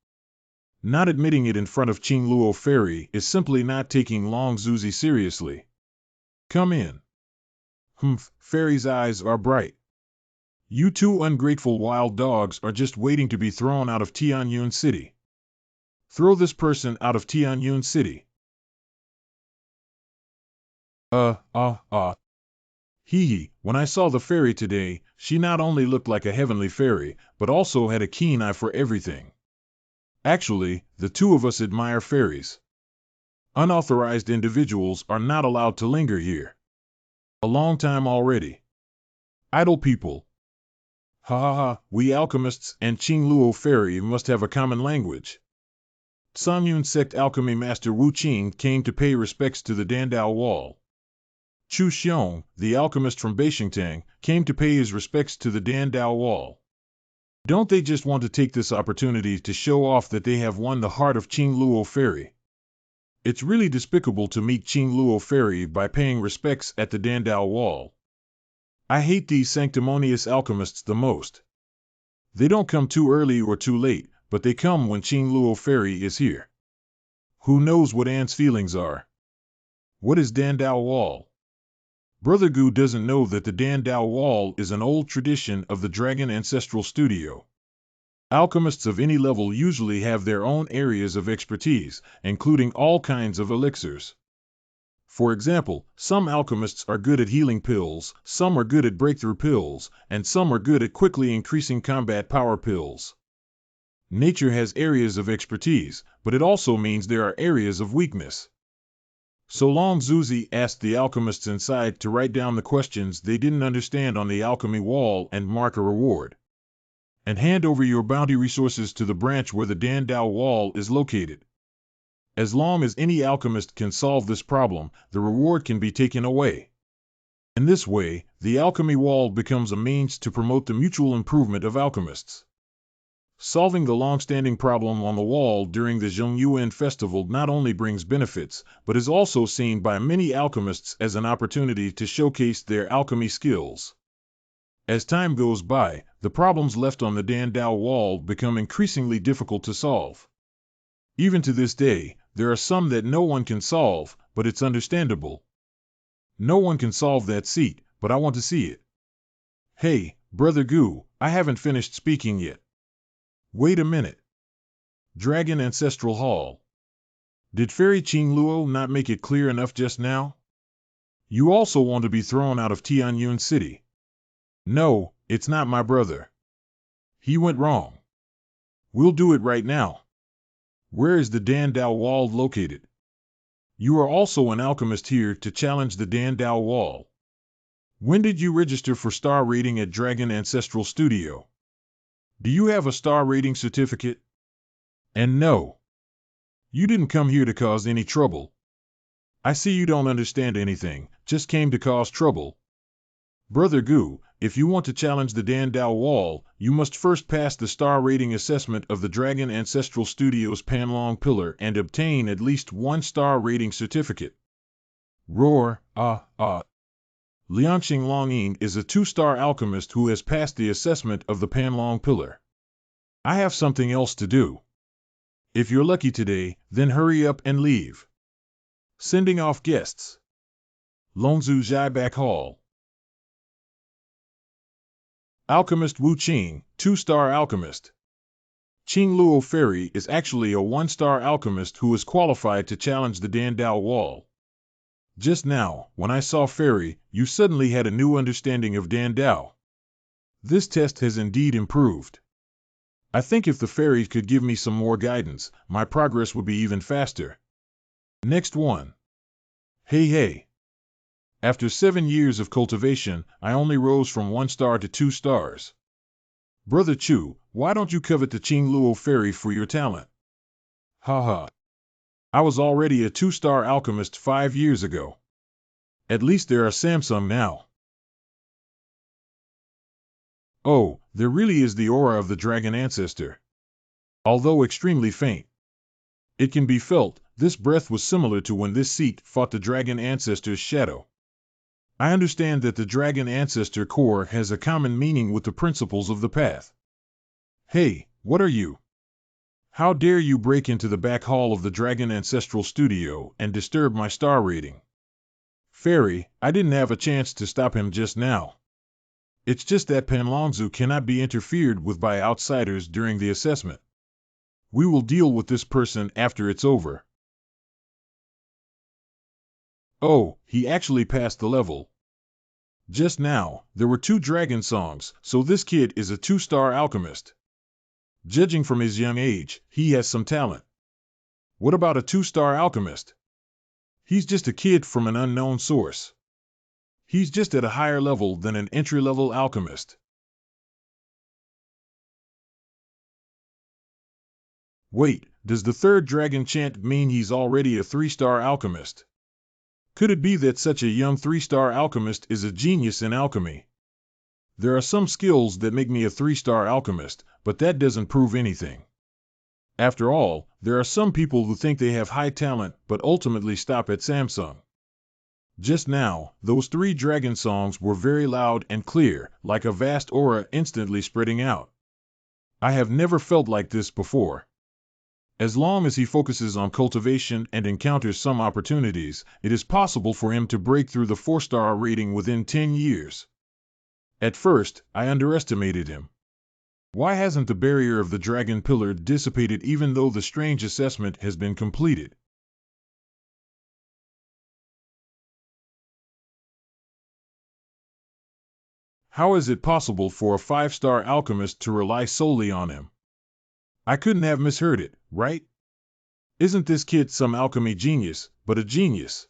Not admitting it in front of Qing Luo Fairy is simply not taking Long Zuzi seriously. Come in. Fairy's eyes are bright. You 2 ungrateful wild dogs are just waiting to be thrown out of Tianyun City. Throw this person out of Tianyun City. Hee, when I saw the fairy today, she not only looked like a heavenly fairy, but also had a keen eye for everything. Actually, the 2 of us admire fairies. Unauthorized individuals are not allowed to linger here. A long time already. Idle people. We alchemists and Qing Luo Fairy must have a common language. Sanyun sect alchemy master Wu Qing came to pay respects to the Dandao Wall. Chu Xiong, the alchemist from Beishingtang, came to pay his respects to the Dandao Wall. Don't they just want to take this opportunity to show off that they have won the heart of Qing Luo Fairy? It's really despicable to meet Qing Luo Fairy by paying respects at the Dandao Wall. I hate these sanctimonious alchemists the most. They don't come too early or too late, but they come when Qing Luo Fairy is here. Who knows what Anne's feelings are? What is Dandao Wall? Brother Gu doesn't know that the Dandao Wall is an old tradition of the Dragon Ancestral Studio. Alchemists of any level usually have their own areas of expertise, including all kinds of elixirs. For example, some alchemists are good at healing pills, some are good at breakthrough pills, and some are good at quickly increasing combat power pills. Nature has areas of expertise, but it also means there are areas of weakness. So Long Zuzi asked the alchemists inside to write down the questions they didn't understand on the alchemy wall and mark a reward. And hand over your bounty resources to the branch where the Dandao Wall is located. As long as any alchemist can solve this problem, the reward can be taken away. In this way, the alchemy wall becomes a means to promote the mutual improvement of alchemists. Solving the long-standing problem on the wall during the Zhongyuan festival not only brings benefits, but is also seen by many alchemists as an opportunity to showcase their alchemy skills. As time goes by, the problems left on the Dandao Wall become increasingly difficult to solve. Even to this day, there are some that no one can solve, but it's understandable. No one can solve that seat, but I want to see it. Hey, Brother Gu, I haven't finished speaking yet. Wait a minute. Dragon Ancestral Hall. Did Fairy Qing Luo not make it clear enough just now? You also want to be thrown out of Tianyun City. No, it's not my brother. He went wrong. We'll do it right now. Where is the Dandao Wall located? You are also an alchemist here to challenge the Dandao Wall. When did you register for star rating at Dragon Ancestral Studio? Do you have a star rating certificate? And no. You didn't come here to cause any trouble. I see you don't understand anything, just came to cause trouble. Brother Gu, if you want to challenge the Dandao Wall, you must first pass the star rating assessment of the Dragon Ancestral Studio's Panlong Pillar and obtain at least 1 star rating certificate. Roar, Liangxing Longyin is a 2-star alchemist who has passed the assessment of the Panlong Pillar. I have something else to do. If you're lucky today, then hurry up and leave. Sending off guests. Longzu Zhaibak Hall. Alchemist Wu Qing, 2-star alchemist. Qing Luo Fairy is actually a 1-star alchemist who is qualified to challenge the Dandao Wall. Just now, when I saw Fairy, you suddenly had a new understanding of Dandao. This test has indeed improved. I think if the Fairy could give me some more guidance, my progress would be even faster. Next one. Hey. After 7 years of cultivation, I only rose from 1 star to 2 stars. Brother Chu, why don't you covet the Qing Luo Fairy for your talent? Haha. I was already a 2-star alchemist 5 years ago. At least there are Samsung now. Oh, there really is the aura of the Dragon Ancestor. Although extremely faint. It can be felt, this breath was similar to when this seat fought the Dragon Ancestor's shadow. I understand that the Dragon Ancestor core has a common meaning with the principles of the path. Hey, what are you? How dare you break into the back hall of the Dragon Ancestral Studio and disturb my star rating? Fairy, I didn't have a chance to stop him just now. It's just that Panlongzu cannot be interfered with by outsiders during the assessment. We will deal with this person after it's over. Oh, he actually passed the level. Just now, there were 2 dragon songs, so this kid is a 2-star alchemist. Judging from his young age, he has some talent. What about a 2-star alchemist? He's just a kid from an unknown source. He's just at a higher level than an entry-level alchemist. Wait, does the 3rd dragon chant mean he's already a 3-star alchemist? Could it be that such a young 3-star alchemist is a genius in alchemy? There are some skills that make me a 3-star alchemist, but that doesn't prove anything. After all, there are some people who think they have high talent but ultimately stop at Samsung. Just now, those three dragon songs were very loud and clear, like a vast aura instantly spreading out. I have never felt like this before. As long as he focuses on cultivation and encounters some opportunities, it is possible for him to break through the 4-star rating within 10 years. At first, I underestimated him. Why hasn't the barrier of the dragon pillar dissipated even though the strange assessment has been completed? How is it possible for a 5-star alchemist to rely solely on him? I couldn't have misheard it, right? Isn't this kid some alchemy genius, but a genius?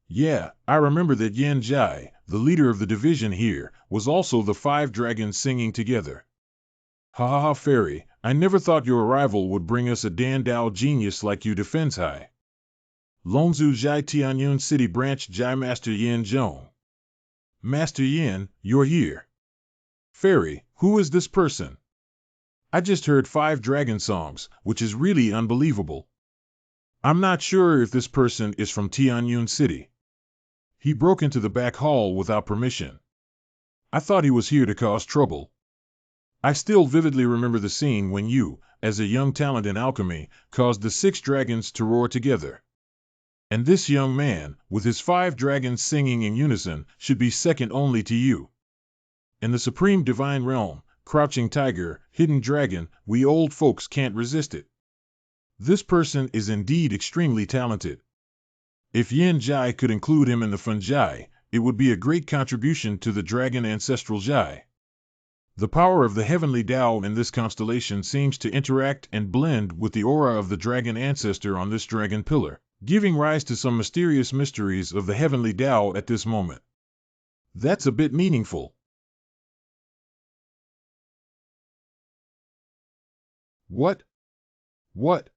Yeah, I remember that Yen Jai, the leader of the division here, was also the 5 dragons singing together. Ha ha ha, fairy, I never thought your arrival would bring us a Dan Dao genius like you, Defense High. Longzhu Jai Tianyun City Branch Jai Master Yen Zhong. Master Yen, you're here. Fairy, who is this person? I just heard 5 dragon songs, which is really unbelievable. I'm not sure if this person is from Tianyun City. He broke into the back hall without permission. I thought he was here to cause trouble. I still vividly remember the scene when you, as a young talent in alchemy, caused the 6 dragons to roar together. And this young man, with his 5 dragons singing in unison, should be second only to you. In the supreme divine realm, crouching tiger, hidden dragon, we old folks can't resist it. This person is indeed extremely talented. If Yen Jai could include him in the Fun Jai, it would be a great contribution to the dragon ancestral Jai. The power of the heavenly Tao in this constellation seems to interact and blend with the aura of the dragon ancestor on this dragon pillar, giving rise to some mysterious mysteries of the heavenly Tao at this moment. That's a bit meaningful. What? What?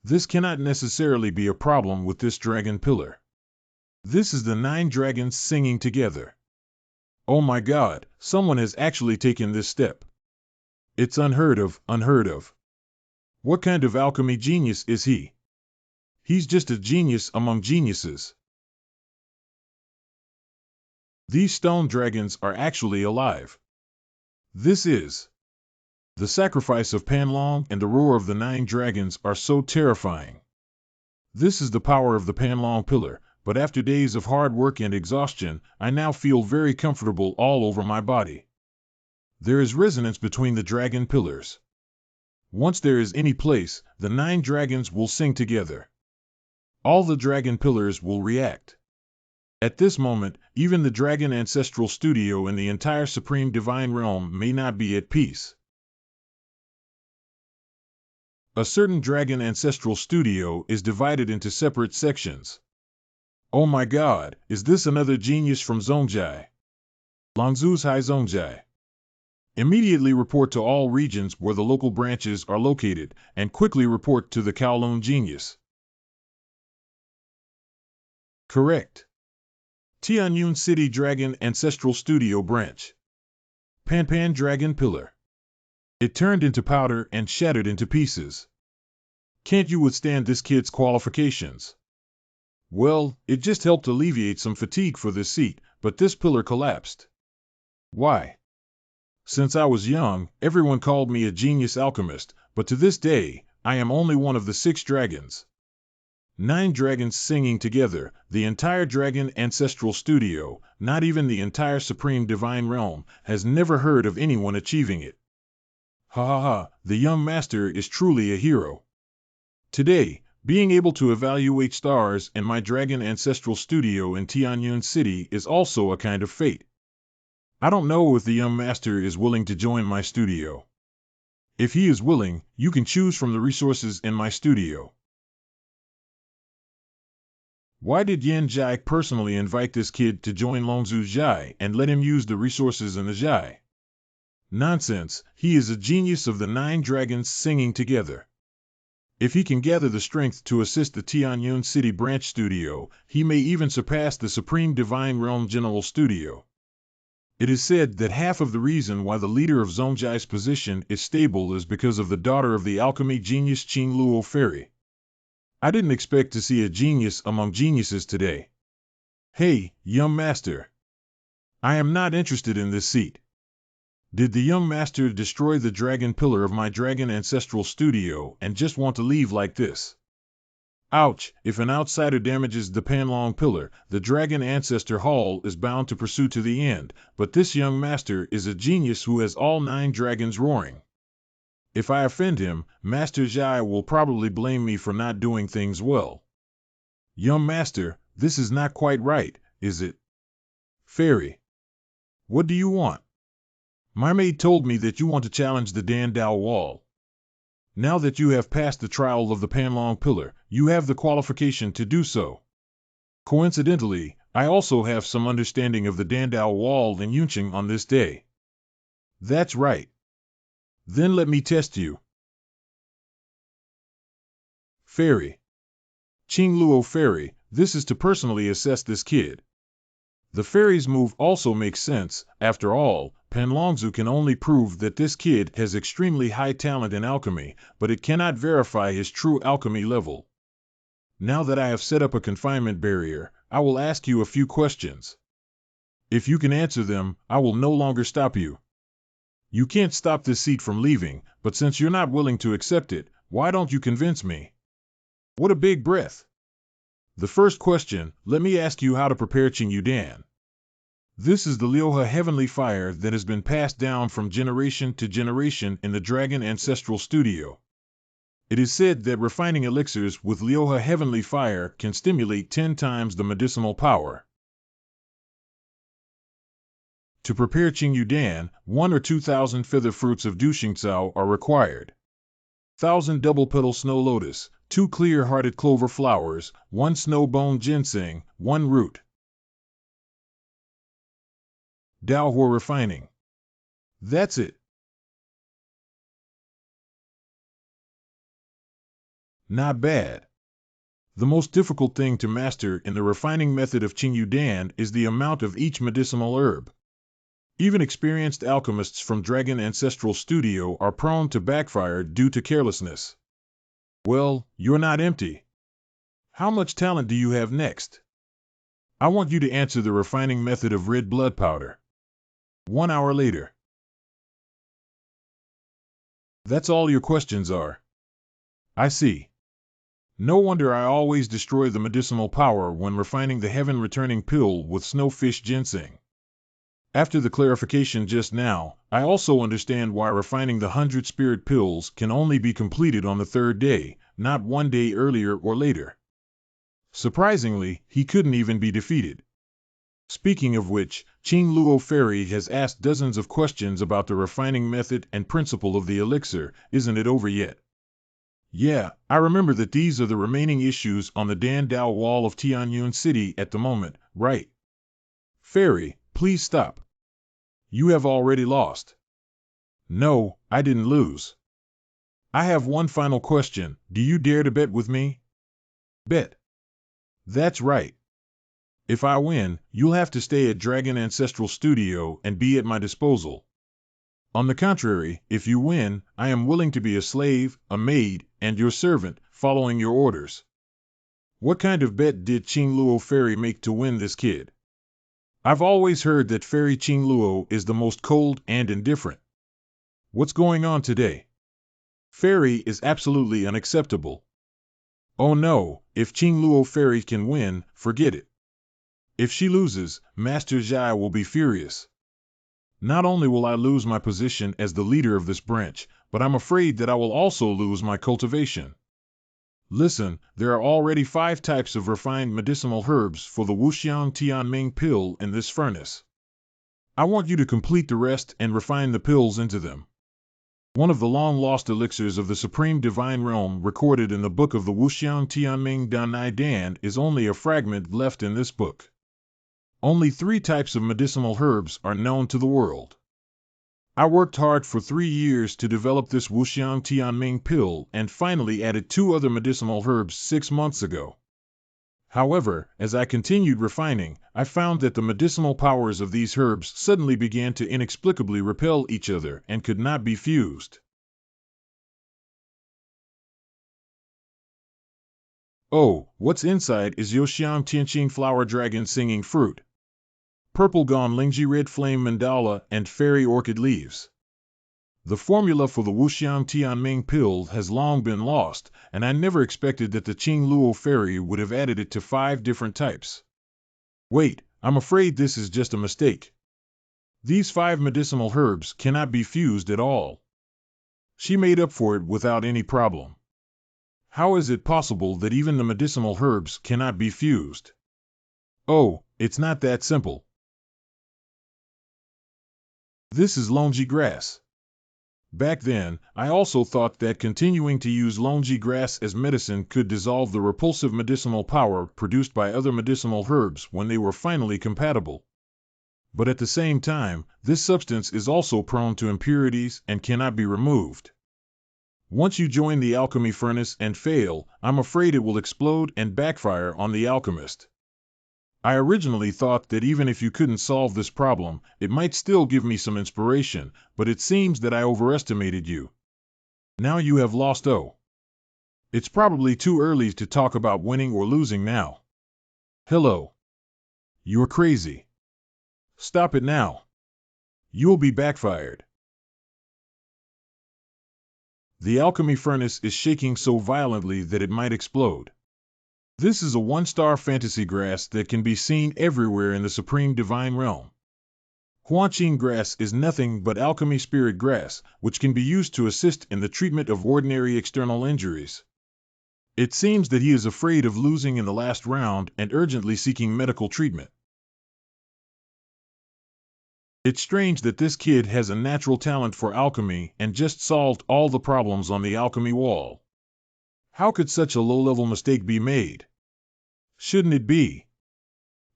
This cannot necessarily be a problem with this dragon pillar. This is the 9 dragons singing together. Oh my God, someone has actually taken this step. It's unheard of, unheard of. What kind of alchemy genius is he? He's just a genius among geniuses. These stone dragons are actually alive. This is the sacrifice of Panlong and the roar of the 9 dragons are so terrifying. This is the power of the Panlong pillar, but after days of hard work and exhaustion, I now feel very comfortable all over my body. There is resonance between the dragon pillars. Once there is any place, the 9 dragons will sing together. All the dragon pillars will react. At this moment, even the dragon ancestral studio and the entire supreme divine realm may not be at peace. A certain dragon ancestral studio is divided into separate sections. Oh my God, is this another genius from Zongjai? Longzhu's Hai Zongjai. Immediately report to all regions where the local branches are located, and quickly report to the Kowloon genius. Correct. Tianyun City Dragon Ancestral Studio Branch. Pan Dragon Pillar. It turned into powder and shattered into pieces. Can't you withstand this kid's qualifications? Well, it just helped alleviate some fatigue for this seat, but this pillar collapsed. Why? Since I was young, everyone called me a genius alchemist, but to this day, I am only one of the 6 dragons. 9 dragons singing together, the entire dragon ancestral studio, not even the entire supreme divine realm, has never heard of anyone achieving it. Ha ha ha, the young master is truly a hero. Today, being able to evaluate stars in my dragon ancestral studio in Tianyun City is also a kind of fate. I don't know if the young master is willing to join my studio. If he is willing, you can choose from the resources in my studio. Why did Yen Jai personally invite this kid to join Longzhu Jai and let him use the resources in the Jai? Nonsense, he is a genius of the 9 dragons singing together. If he can gather the strength to assist the Tianyun City Branch Studio, he may even surpass the Supreme Divine Realm General Studio. It is said that half of the reason why the leader of Zongjai's position is stable is because of the daughter of the alchemy genius Qing Luo Fairy. I didn't expect to see a genius among geniuses today. Hey, young master. I am not interested in this seat. Did the young master destroy the dragon pillar of my dragon ancestral studio and just want to leave like this? Ouch, if an outsider damages the Panlong pillar, the dragon ancestor hall is bound to pursue to the end, but this young master is a genius who has all 9 dragons roaring. If I offend him, Master Zhai will probably blame me for not doing things well. Young master, this is not quite right, is it? Fairy. What do you want? My maid told me that you want to challenge the Dan Dao wall. Now that you have passed the trial of the Panlong pillar, you have the qualification to do so. Coincidentally, I also have some understanding of the Dan Dao wall in Yunqing on this day. That's right. Then let me test you. Fairy. Qing Luo Fairy, this is to personally assess this kid. The fairy's move also makes sense. After all, Panlongzu can only prove that this kid has extremely high talent in alchemy, but it cannot verify his true alchemy level. Now that I have set up a confinement barrier, I will ask you a few questions. If you can answer them, I will no longer stop you. You can't stop this seat from leaving, but since you're not willing to accept it, why don't you convince me? What a big breath. The first question, let me ask you how to prepare Qing Yudan. This is the Liuhe heavenly fire that has been passed down from generation to generation in the Dragon Ancestral Studio. It is said that refining elixirs with Liuhe heavenly fire can stimulate 10 times the medicinal power. To prepare Qing Yudan, 1 or 2,000 feather fruits of Duxingcao are required. 1,000 double-petal snow lotus, 2 clear-hearted clover flowers, 1 snow-bone ginseng, 1 root. Daohua refining. That's it. Not bad. The most difficult thing to master in the refining method of Qing Yudan is the amount of each medicinal herb. Even experienced alchemists from Dragon Ancestral Studio are prone to backfire due to carelessness. Well, you're not empty. How much talent do you have next? I want you to answer the refining method of red blood powder. 1 hour later. That's all your questions are. I see. No wonder I always destroy the medicinal power when refining the heaven-returning pill with snowfish ginseng. After the clarification just now, I also understand why refining the 100 spirit pills can only be completed on the 3rd day, not 1 day earlier or later. Surprisingly, he couldn't even be defeated. Speaking of which, Qing Luo Fairy has asked dozens of questions about the refining method and principle of the elixir. Isn't it over yet? Yeah, I remember that these are the remaining issues on the Dan Dao wall of Tianyun City at the moment, right? Fairy, please stop. You have already lost. No, I didn't lose. I have one final question. Do you dare to bet with me? Bet. That's right. If I win, you'll have to stay at Dragon Ancestral Studio and be at my disposal. On the contrary, if you win, I am willing to be a slave, a maid, and your servant, following your orders. What kind of bet did Qing Luo Fairy make to win this kid? I've always heard that Fairy Qing Luo is the most cold and indifferent. What's going on today? Fairy is absolutely unacceptable. Oh no, if Qing Luo Fairy can win, forget it. If she loses, Master Zhai will be furious. Not only will I lose my position as the leader of this branch, but I'm afraid that I will also lose my cultivation. Listen, there are already 5 types of refined medicinal herbs for the Wuxiang Tianming pill in this furnace. I want you to complete the rest and refine the pills into them. One of the long-lost elixirs of the Supreme Divine Realm recorded in the book of the Wuxiang Tianming Danai Dan is only a fragment left in this book. Only 3 types of medicinal herbs are known to the world. I worked hard for 3 years to develop this Wuxiang Tianming pill and finally added 2 other medicinal herbs 6 months ago. However, as I continued refining, I found that the medicinal powers of these herbs suddenly began to inexplicably repel each other and could not be fused. 。 . 。 . 。 . 。 . 。 . 。 . 。 . 。 . 。 . 。 . 。 . 。 . 。 . 。 . 。 . 。 . 。 . 。 . 。 。 . 。 。 . 。 . 。 . 。 . 。 . 。 . . Oh, what's inside is Yoxiang Tianqing flower dragon singing fruit, purple gong lingji red flame mandala, and fairy orchid leaves. The formula for the Wuxiang Tianming pill has long been lost, and I never expected that the Qing Luo fairy would have added it to 5 different types. Wait, I'm afraid this is just a mistake. These 5 medicinal herbs cannot be fused at all. She made up for it without any problem. How is it possible that even the medicinal herbs cannot be fused? Oh, it's not that simple. This is longi grass. Back then, I also thought that continuing to use longi grass as medicine could dissolve the repulsive medicinal power produced by other medicinal herbs when they were finally compatible. But at the same time, this substance is also prone to impurities and cannot be removed. Once you join the alchemy furnace and fail, I'm afraid it will explode and backfire on the alchemist. I originally thought that even if you couldn't solve this problem, it might still give me some inspiration, but it seems that I overestimated you. Now you have lost. Oh. It's probably too early to talk about winning or losing now. Hello. You're crazy. Stop it now. You'll be backfired. The alchemy furnace is shaking so violently that it might explode. This is a 1-star fantasy grass that can be seen everywhere in the supreme divine realm. Huanqing grass is nothing but alchemy spirit grass, which can be used to assist in the treatment of ordinary external injuries. It seems that he is afraid of losing in the last round and urgently seeking medical treatment. It's strange that this kid has a natural talent for alchemy and just solved all the problems on the alchemy wall. How could such a low-level mistake be made? Shouldn't it be?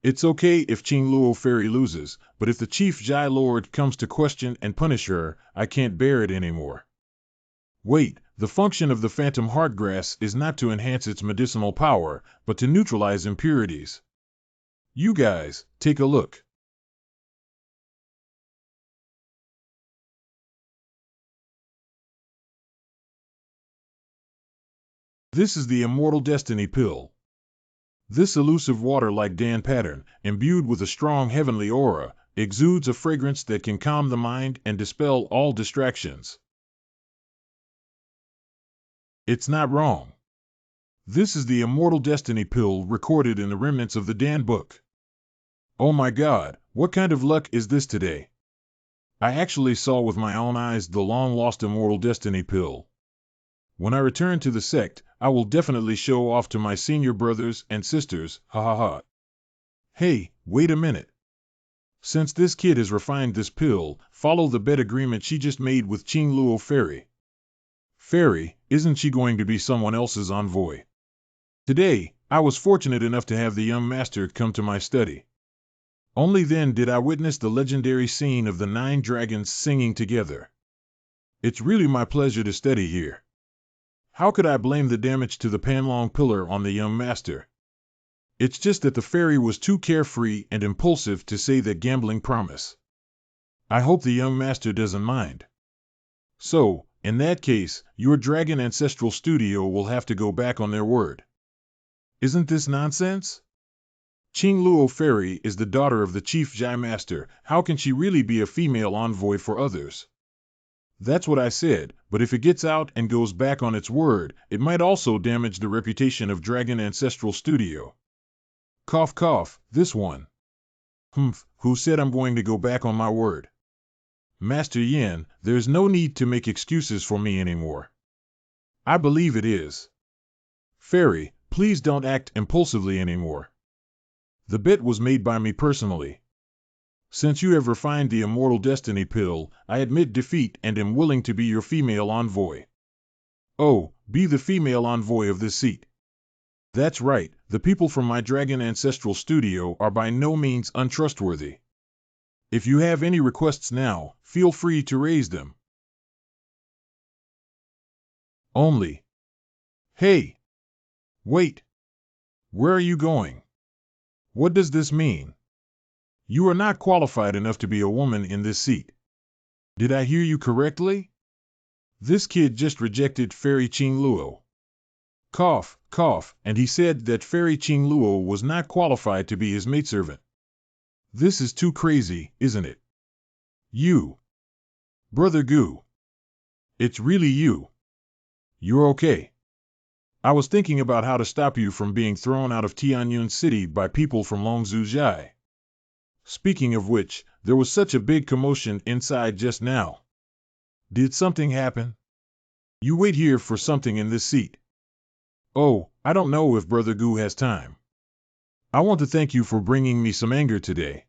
It's okay if Qing Luo Fairy loses, but if the Chief Jai Lord comes to question and punish her, I can't bear it anymore. Wait, the function of the phantom heartgrass is not to enhance its medicinal power, but to neutralize impurities. You guys, take a look. This is the Immortal Destiny pill. This elusive water-like Dan pattern, imbued with a strong heavenly aura, exudes a fragrance that can calm the mind and dispel all distractions. It's not wrong. This is the Immortal Destiny pill recorded in the remnants of the Dan book. Oh my God, what kind of luck is this today? I actually saw with my own eyes the long-lost Immortal Destiny pill. When I return to the sect, I will definitely show off to my senior brothers and sisters, ha ha ha. Hey, wait a minute. Since this kid has refined this pill, follow the bet agreement she just made with Qing Luo Fairy. Fairy, isn't she going to be someone else's envoy? Today, I was fortunate enough to have the young master come to my study. Only then did I witness the legendary scene of the 9 dragons singing together. It's really my pleasure to study here. How could I blame the damage to the Panlong pillar on the young master? It's just that the fairy was too carefree and impulsive to say that gambling promise. I hope the young master doesn't mind. So, in that case, your Dragon Ancestral Studio will have to go back on their word. Isn't this nonsense? Qing Luo Fairy is the daughter of the Chief Jai Master. How can she really be a female envoy for others? That's what I said, but if it gets out and goes back on its word, it might also damage the reputation of Dragon Ancestral Studio. Cough cough, this one. Who said I'm going to go back on my word? Master Yin, there's no need to make excuses for me anymore. I believe it is. Fairy, please don't act impulsively anymore. The bet was made by me personally. Since you have refined the Immortal Destiny pill, I admit defeat and am willing to be your female envoy. Oh, be the female envoy of this seat. That's right, the people from my Dragon Ancestral Studio are by no means untrustworthy. If you have any requests now, feel free to raise them. Only. Hey! Wait! Where are you going? What does this mean? You are not qualified enough to be a woman in this seat. Did I hear you correctly? This kid just rejected Fairy Qing Luo. Cough, cough, and he said that Fairy Ching Luo was not qualified to be his maidservant. This is too crazy, isn't it? You. Brother Gu. It's really you. You're okay. I was thinking about how to stop you from being thrown out of Tianyun City by people from Longzhou. Speaking of which, there was such a big commotion inside just now. Did something happen? You wait here for something in this seat. Oh, I don't know if Brother Gu has time. I want to thank you for bringing me some anger today.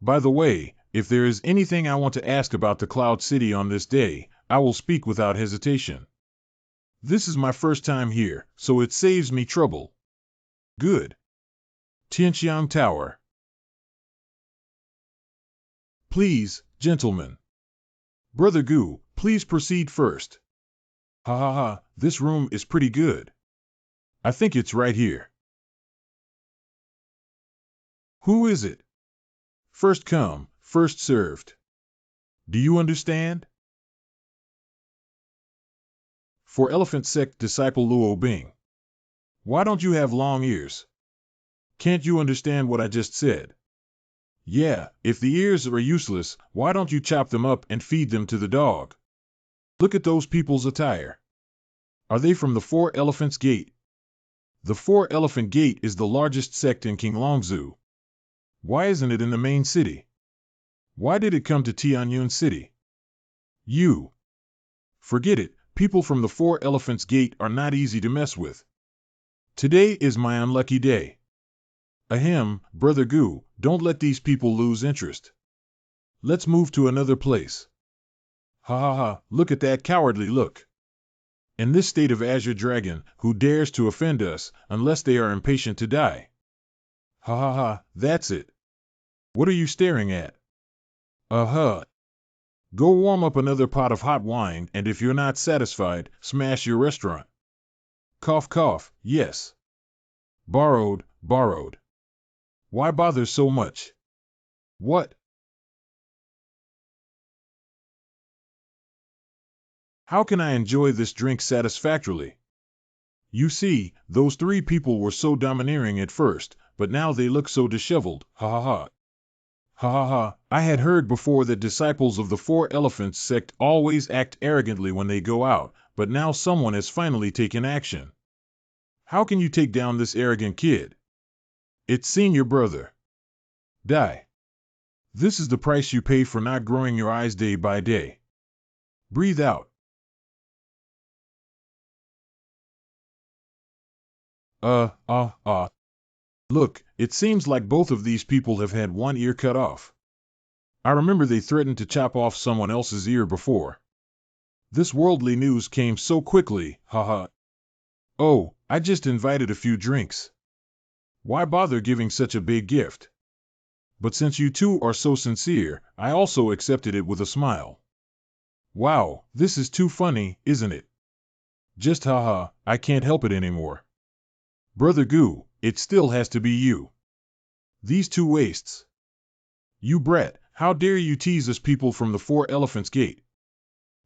By the way, if there is anything I want to ask about the Cloud City on this day, I will speak without hesitation. This is my first time here, so it saves me trouble. Good. Tianxiang Tower. Please, gentlemen. Brother Gu, please proceed first. Ha ha ha, this room is pretty good. I think it's right here. Who is it? First come, first served. Do you understand? For Elephant Sect disciple Luo Bing. Why don't you have long ears? Can't you understand what I just said? Yeah, if the ears are useless, why don't you chop them up and feed them to the dog? Look at those people's attire. Are they from the Four Elephants Gate? The Four Elephant Gate is the largest sect in King Longzhou. Why isn't it in the main city? Why did it come to Tianyun City? You. Forget it, people from the Four Elephants Gate are not easy to mess with. Today is my unlucky day. Ahem, Brother Gu, don't let these people lose interest. Let's move to another place. Ha ha ha, look at that cowardly look. In this state of Azure Dragon, who dares to offend us, unless they are impatient to die? Ha ha ha, that's it. What are you staring at? Uh-huh. Go warm up another pot of hot wine, and if you're not satisfied, smash your restaurant. Cough cough, yes. Borrowed, borrowed. Why bother so much? What? How can I enjoy this drink satisfactorily? You see, those three people were so domineering at first, but now they look so disheveled, ha ha ha. Ha ha ha, I had heard before that disciples of the Four Elephants sect always act arrogantly when they go out, but now someone has finally taken action. How can you take down this arrogant kid? It's senior brother. Die. This is the price you pay for not growing your eyes day by day. Breathe out. Look, it seems like both of these people have had one ear cut off. I remember they threatened to chop off someone else's ear before. This worldly news came so quickly, haha. Oh, I just invited a few drinks. Why bother giving such a big gift? But since you two are so sincere, I also accepted it with a smile. Wow, this is too funny, isn't it? Just haha, I can't help it anymore. Brother Gu, it still has to be you. These two wastes. You brat, how dare you tease us people from the Four Elephants Gate?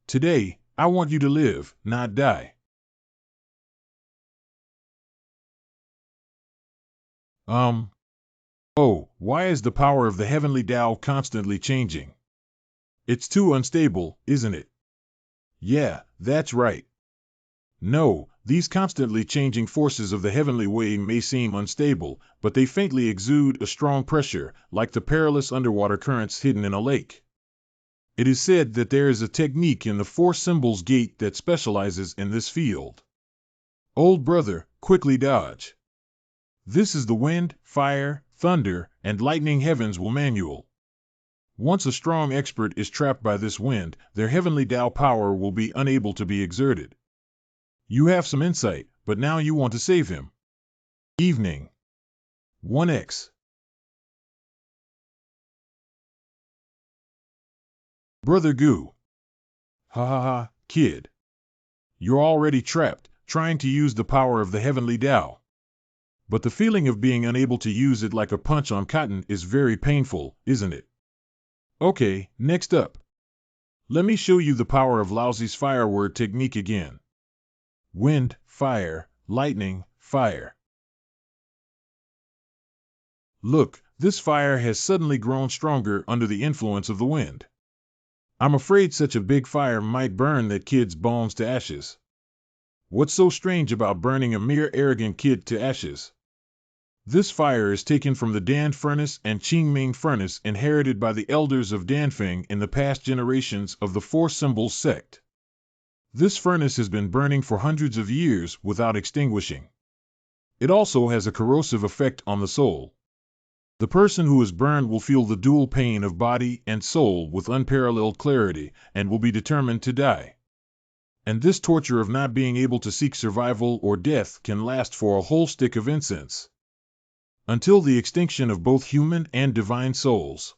Today, I want you to live, not die. Oh, why is the power of the heavenly Tao constantly changing? It's too unstable, isn't it? Yeah, that's right. No, these constantly changing forces of the heavenly way may seem unstable, but they faintly exude a strong pressure, like the perilous underwater currents hidden in a lake. It is said that there is a technique in the Four Symbols Gate that specializes in this field. Old brother, quickly dodge. This is the wind, fire, thunder, and lightning heavens will manual. Once a strong expert is trapped by this wind, their heavenly Tao power will be unable to be exerted. You have some insight, but now you want to save him. Evening. 1x. Brother Gu. Ha ha ha, kid. You're already trapped, trying to use the power of the heavenly Tao. But the feeling of being unable to use it like a punch on cotton is very painful, isn't it? Okay, next up. Let me show you the power of Laozi's fire word technique again. Wind, fire, lightning, fire. Look, this fire has suddenly grown stronger under the influence of the wind. I'm afraid such a big fire might burn that kid's bones to ashes. What's so strange about burning a mere arrogant kid to ashes? This fire is taken from the Dan furnace and Qingming furnace inherited by the elders of Danfeng in the past generations of the Four Symbols sect. This furnace has been burning for hundreds of years without extinguishing. It also has a corrosive effect on the soul. The person who is burned will feel the dual pain of body and soul with unparalleled clarity and will be determined to die. And this torture of not being able to seek survival or death can last for a whole stick of incense, until the extinction of both human and divine souls.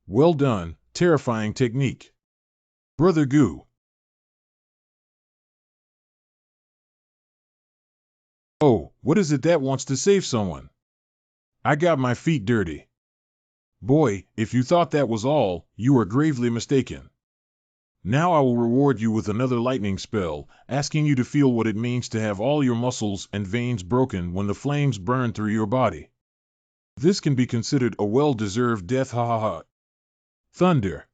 Well done, terrifying technique. Brother Gu. Oh, what is it that wants to save someone? I got my feet dirty. Boy, if you thought that was all, you are gravely mistaken. Now I will reward you with another lightning spell, asking you to feel what it means to have all your muscles and veins broken when the flames burn through your body. This can be considered a well-deserved death, ha ha ha. Thunder.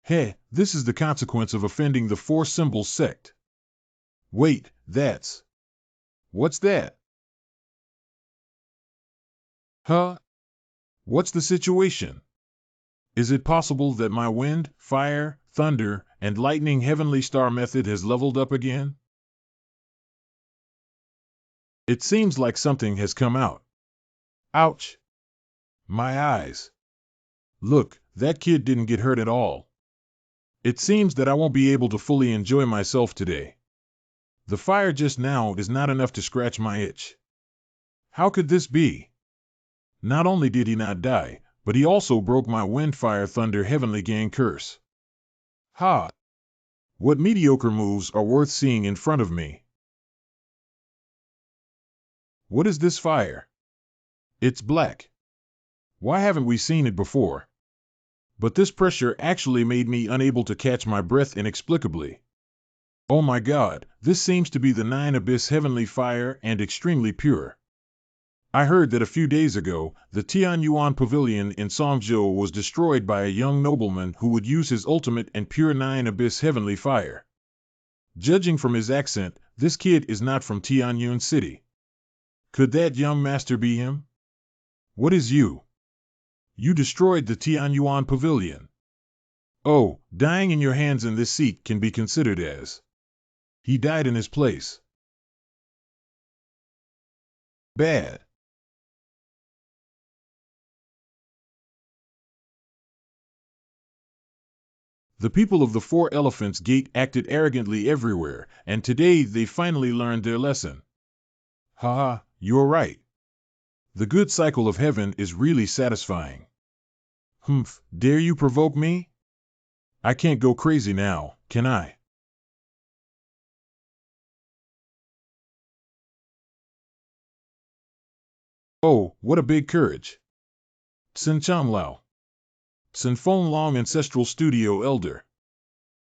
Hey, this is the consequence of offending the Four Symbols sect. Wait, what's that? Huh? What's the situation? Is it possible that my wind, fire, thunder, and lightning heavenly star method has leveled up again? It seems like something has come out. Ouch! My eyes. Look, that kid didn't get hurt at all. It seems that I won't be able to fully enjoy myself today. The fire just now is not enough to scratch my itch. How could this be? Not only did he not die, but he also broke my wind, fire, thunder, heavenly gang curse. Ha! What mediocre moves are worth seeing in front of me? What is this fire? It's black. Why haven't we seen it before? But this pressure actually made me unable to catch my breath inexplicably. Oh my God, this seems to be the Nine Abyss heavenly fire and extremely pure. I heard that a few days ago, the Tianyuan Pavilion in Songzhou was destroyed by a young nobleman who would use his ultimate and pure Nine Abyss heavenly fire. Judging from his accent, this kid is not from Tianyuan City. Could that young master be him? What is you? You destroyed the Tianyuan Pavilion. Oh, dying in your hands in this seat can be considered as. He died in his place. Bad. The people of the Four Elephants Gate acted arrogantly everywhere, and today they finally learned their lesson. Haha, you're right. The good cycle of heaven is really satisfying. Humph, dare you provoke me? I can't go crazy now, can I? Oh, what a big courage. Sin Cham Lao. Sin Feng Long Ancestral Studio Elder.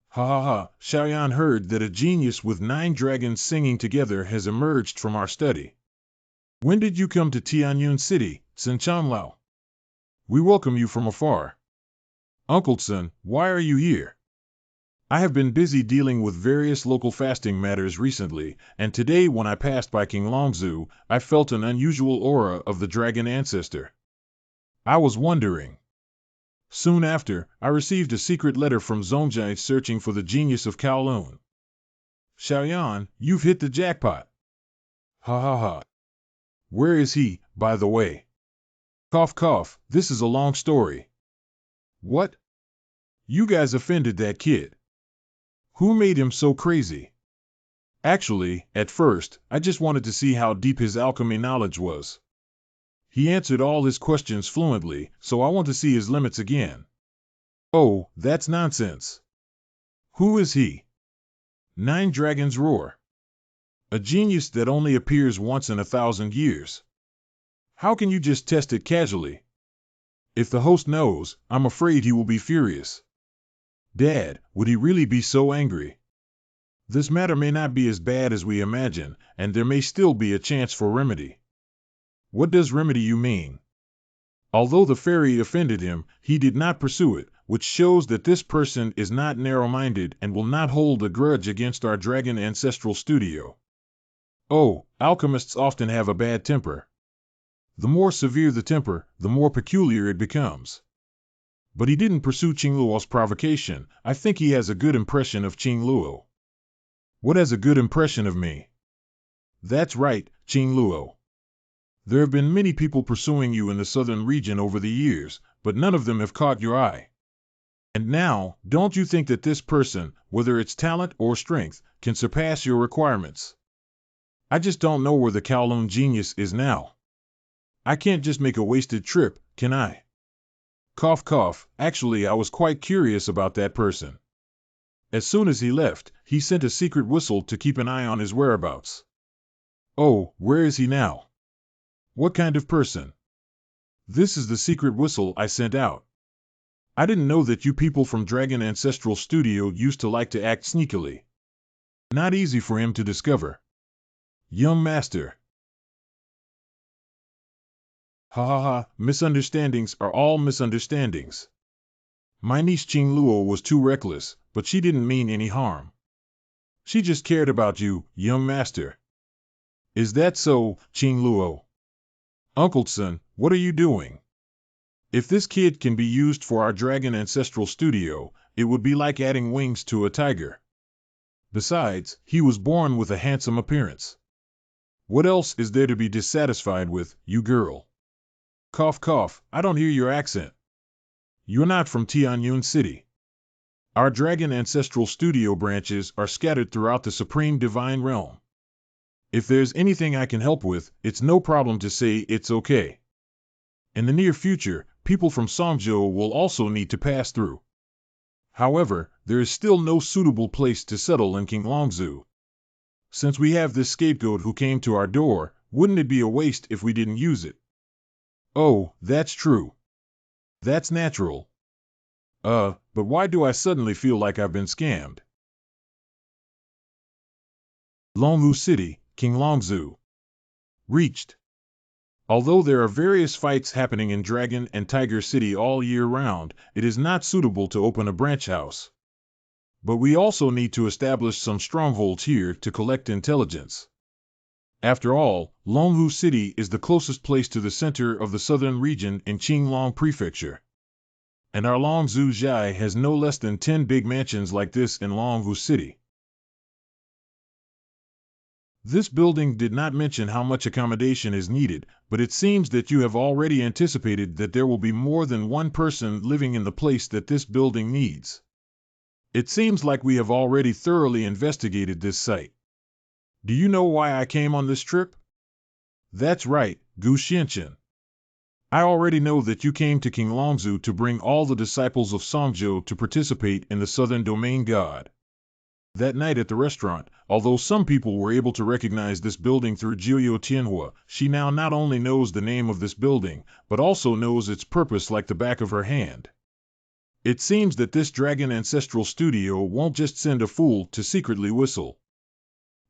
Ha ha ha, Xiaoyan heard that a genius with 9 dragons singing together has emerged from our study. When did you come to Tianyun City, Sin Cham Lao? We welcome you from afar. Uncle Sun, why are you here? I have been busy dealing with various local fasting matters recently, and today when I passed by King Longzhu, I felt an unusual aura of the dragon ancestor. I was wondering. Soon after, I received a secret letter from Zongjai searching for the genius of Kowloon. Xiaoyan, you've hit the jackpot. Ha ha ha. Where is he, by the way? Cough cough, this is a long story. What? You guys offended that kid. Who made him so crazy? Actually, at first, I just wanted to see how deep his alchemy knowledge was. He answered all his questions fluently, so I want to see his limits again. Oh, that's nonsense. Who is he? 9 Dragons Roar. A genius that only appears once in 1,000 years. How can you just test it casually? If the host knows, I'm afraid he will be furious. Dad, would he really be so angry? This matter may not be as bad as we imagine, and there may still be a chance for remedy. What does remedy you mean? Although the fairy offended him, he did not pursue it, which shows that this person is not narrow-minded and will not hold a grudge against our dragon ancestral studio. Oh, alchemists often have a bad temper. The more severe the temper, the more peculiar it becomes. But he didn't pursue Qingluo's provocation. I think he has a good impression of Qingluo. What has a good impression of me? That's right, Qingluo. There have been many people pursuing you in the southern region over the years, but none of them have caught your eye. And now, don't you think that this person, whether it's talent or strength, can surpass your requirements? I just don't know where the Kowloon genius is now. I can't just make a wasted trip, can I? Cough cough, actually I was quite curious about that person. As soon as he left, he sent a secret whistle to keep an eye on his whereabouts. Oh, where is he now? What kind of person? This is the secret whistle I sent out. I didn't know that you people from Dragon Ancestral Studio used to like to act sneakily. Not easy for him to discover. Young master. Ha ha ha, misunderstandings are all misunderstandings. My niece Qingluo was too reckless, but she didn't mean any harm. She just cared about you, young master. Is that so, Qingluo? Uncle-son, what are you doing? If this kid can be used for our Dragon Ancestral Studio, it would be like adding wings to a tiger. Besides, he was born with a handsome appearance. What else is there to be dissatisfied with, you girl? Cough cough, I don't hear your accent. You're not from Tianyun City. Our Dragon Ancestral Studio branches are scattered throughout the Supreme Divine Realm. If there's anything I can help with, it's no problem to say it's okay. In the near future, people from Songzhou will also need to pass through. However, there is still no suitable place to settle in Qinglongzhou. Since we have this scapegoat who came to our door, wouldn't it be a waste if we didn't use it? Oh, that's true. That's natural. But why do I suddenly feel like I've been scammed? Longwu City, Qinglongzhou. Reached. Although there are various fights happening in Dragon and Tiger City all year round, it is not suitable to open a branch house. But we also need to establish some strongholds here to collect intelligence. After all, Longwu City is the closest place to the center of the southern region in Qinglong Prefecture. And our Longzhou Zhai has no less than 10 big mansions like this in Longwu City. This building did not mention how much accommodation is needed, but it seems that you have already anticipated that there will be more than one person living in the place that this building needs. It seems like we have already thoroughly investigated this site. Do you know why I came on this trip? That's right, Gu Xianqian. I already know that you came to Qinglongzhou to bring all the disciples of Songzhou to participate in the Southern Domain God. That night at the restaurant, although some people were able to recognize this building through Jiuyou Tianhua, she now not only knows the name of this building, but also knows its purpose like the back of her hand. It seems that this Dragon Ancestral Studio won't just send a fool to secretly whistle.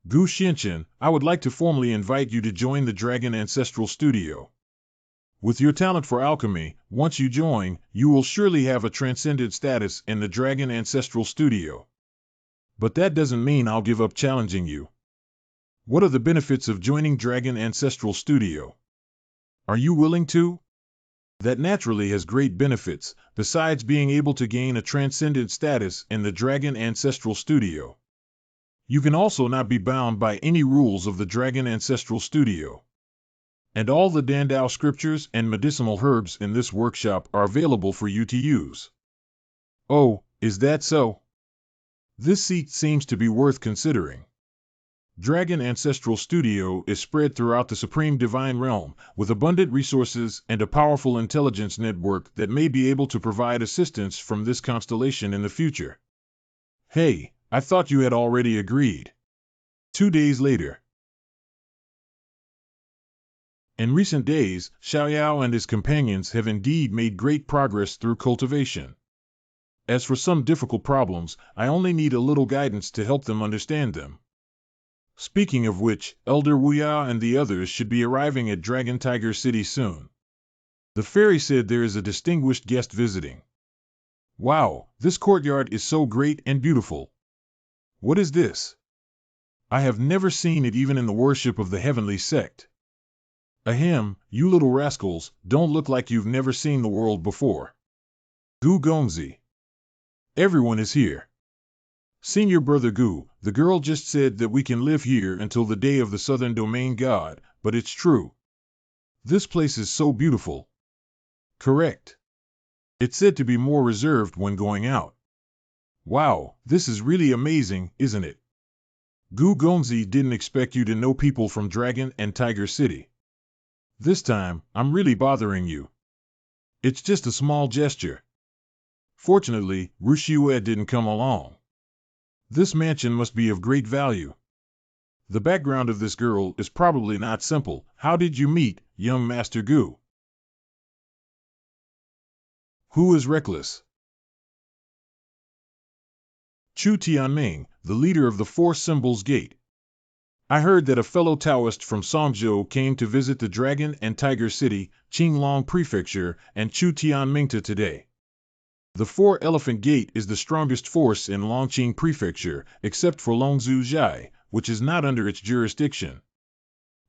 Gu Xianqian, I would like to formally invite you to join the Dragon Ancestral Studio. With your talent for alchemy, once you join, you will surely have a transcendent status in the Dragon Ancestral Studio. But that doesn't mean I'll give up challenging you. What are the benefits of joining Dragon Ancestral Studio? Are you willing to? That naturally has great benefits, besides being able to gain a transcendent status in the Dragon Ancestral Studio. You can also not be bound by any rules of the Dragon Ancestral Studio. And all the Dandao scriptures and medicinal herbs in this workshop are available for you to use. Oh, is that so? This seat seems to be worth considering. Dragon Ancestral Studio is spread throughout the Supreme Divine Realm, with abundant resources and a powerful intelligence network that may be able to provide assistance from this constellation in the future. Hey, I thought you had already agreed. 2 days later. In recent days, Xiaoyao and his companions have indeed made great progress through cultivation. As for some difficult problems, I only need a little guidance to help them understand them. Speaking of which, Elder Wuya and the others should be arriving at Dragon Tiger City soon. The fairy said there is a distinguished guest visiting. Wow, this courtyard is so great and beautiful. What is this? I have never seen it even in the worship of the heavenly sect. Ahem, you little rascals, don't look like you've never seen the world before. Gu Gongzi. Everyone is here. Senior Brother Gu, the girl just said that we can live here until the day of the Southern Domain God, but it's true. This place is so beautiful. Correct. It's said to be more reserved when going out. Wow, this is really amazing, isn't it? Gu Gongzi didn't expect you to know people from Dragon and Tiger City. This time, I'm really bothering you. It's just a small gesture. Fortunately, Rushue didn't come along. This mansion must be of great value. The background of this girl is probably not simple. How did you meet, young Master Gu? Who is reckless? Chu Tianming, the leader of the Four Symbols Gate. I heard that a fellow Taoist from Songzhou came to visit the Dragon and Tiger City, Qinglong Prefecture, and Chu Tianmingta today. The Four Elephant Gate is the strongest force in Longqing Prefecture, except for Longzhou Zhai, which is not under its jurisdiction.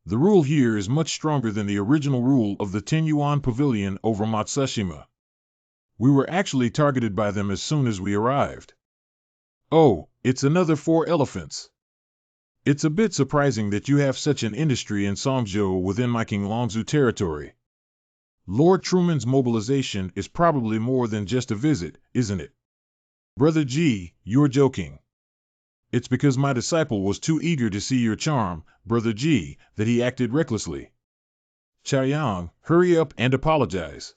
The rule here is much stronger than the original rule of the Tianyuan Pavilion over Matsushima. We were actually targeted by them as soon as we arrived. Oh, it's another Four Elephants. It's a bit surprising that you have such an industry in Songzhou within my Qinglongzhou territory. Lord Truman's mobilization is probably more than just a visit, isn't it? Brother G, you're joking. It's because my disciple was too eager to see your charm, Brother G, that he acted recklessly. Chaoyang, hurry up and apologize.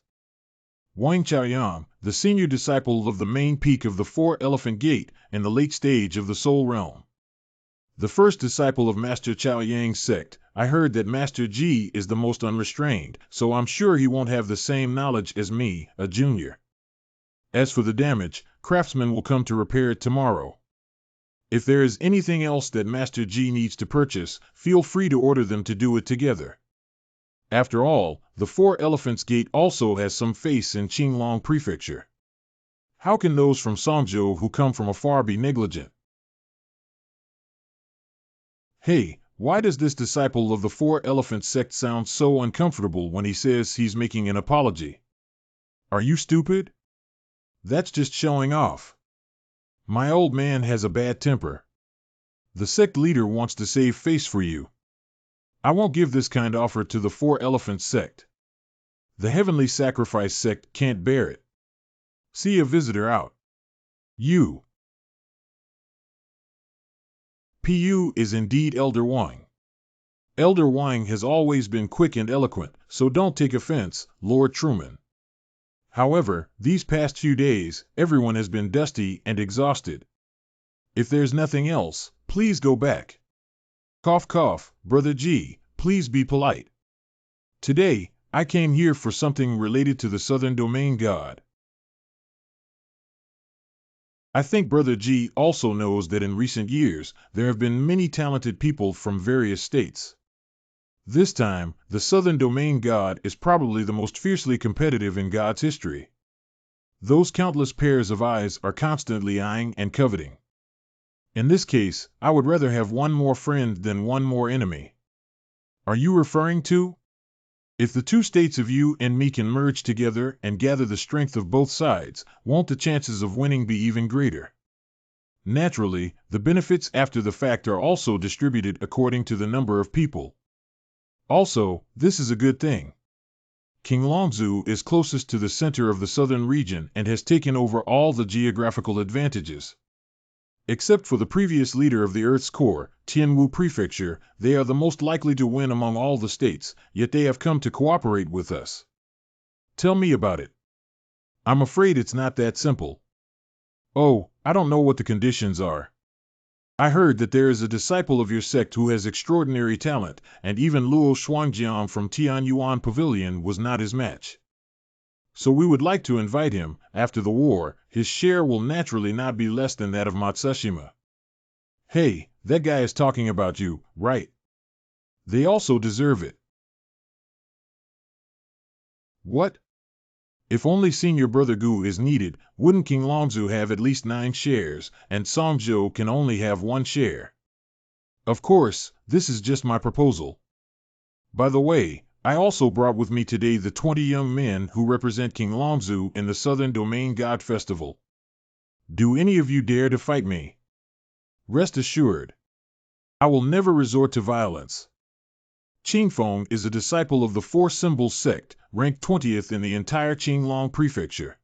Wang Chaoyang, the senior disciple of the main peak of the Four Elephant Gate in the late stage of the Soul Realm. The first disciple of Master Chaoyang's sect, I heard that Master G is the most unrestrained, so I'm sure he won't have the same knowledge as me, a junior. As for the damage, craftsmen will come to repair it tomorrow. If there is anything else that Master G needs to purchase, feel free to order them to do it together. After all, the Four Elephants Gate also has some face in Qinglong Prefecture. How can those from Songzhou who come from afar be negligent? Hey, why does this disciple of the Four Elephant sect sound so uncomfortable when he says he's making an apology? Are you stupid? That's just showing off. My old man has a bad temper. The sect leader wants to save face for you. I won't give this kind offer to the Four Elephant sect. The Heavenly Sacrifice sect can't bear it. See a visitor out. You. Pu is indeed Elder Wang. Elder Wang has always been quick and eloquent, so don't take offense, Lord Truman. However, these past few days, everyone has been dusty and exhausted. If there's nothing else, please go back. Cough cough, Brother G, please be polite. Today, I came here for something related to the Southern Domain God. I think Brother G also knows that in recent years, there have been many talented people from various states. This time, the Southern Domain God is probably the most fiercely competitive in God's history. Those countless pairs of eyes are constantly eyeing and coveting. In this case, I would rather have one more friend than one more enemy. Are you referring to? If the two states of you and me can merge together and gather the strength of both sides, won't the chances of winning be even greater? Naturally, the benefits after the fact are also distributed according to the number of people. Also, this is a good thing. Qinglongzhou is closest to the center of the southern region and has taken over all the geographical advantages. Except for the previous leader of the Earth's core, Tianwu Prefecture, they are the most likely to win among all the states, yet they have come to cooperate with us. Tell me about it. I'm afraid it's not that simple. Oh, I don't know what the conditions are. I heard that there is a disciple of your sect who has extraordinary talent, and even Luo Shuangjian from Tianyuan Pavilion was not his match. So we would like to invite him. After the war, his share will naturally not be less than that of Matsushima. Hey, that guy is talking about you, right? They also deserve it. What? If only Senior Brother Gu is needed, wouldn't King Longzhu have at least 9 shares, and Songzhou can only have 1 share? Of course, this is just my proposal. By the way, I also brought with me today the 20 young men who represent King Longzhu in the Southern Domain God Festival. Do any of you dare to fight me? Rest assured, I will never resort to violence. Qingfeng is a disciple of the Four Symbols sect, ranked 20th in the entire Qinglong prefecture.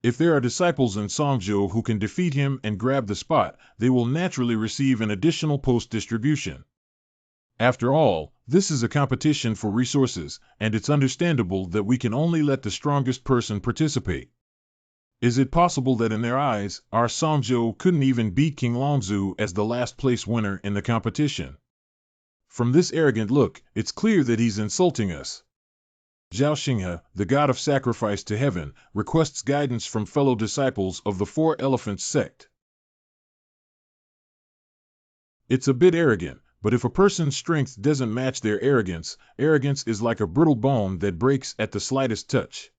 If there are disciples in Songzhou who can defeat him and grab the spot, they will naturally receive an additional post distribution. After all, this is a competition for resources, and it's understandable that we can only let the strongest person participate. Is it possible that in their eyes, our Songzhou couldn't even beat King Longzhu as the last place winner in the competition? From this arrogant look, it's clear that he's insulting us. Zhao Xinghe, the god of sacrifice to heaven, requests guidance from fellow disciples of the Four Elephants sect. It's a bit arrogant, but if a person's strength doesn't match their arrogance, arrogance is like a brittle bone that breaks at the slightest touch.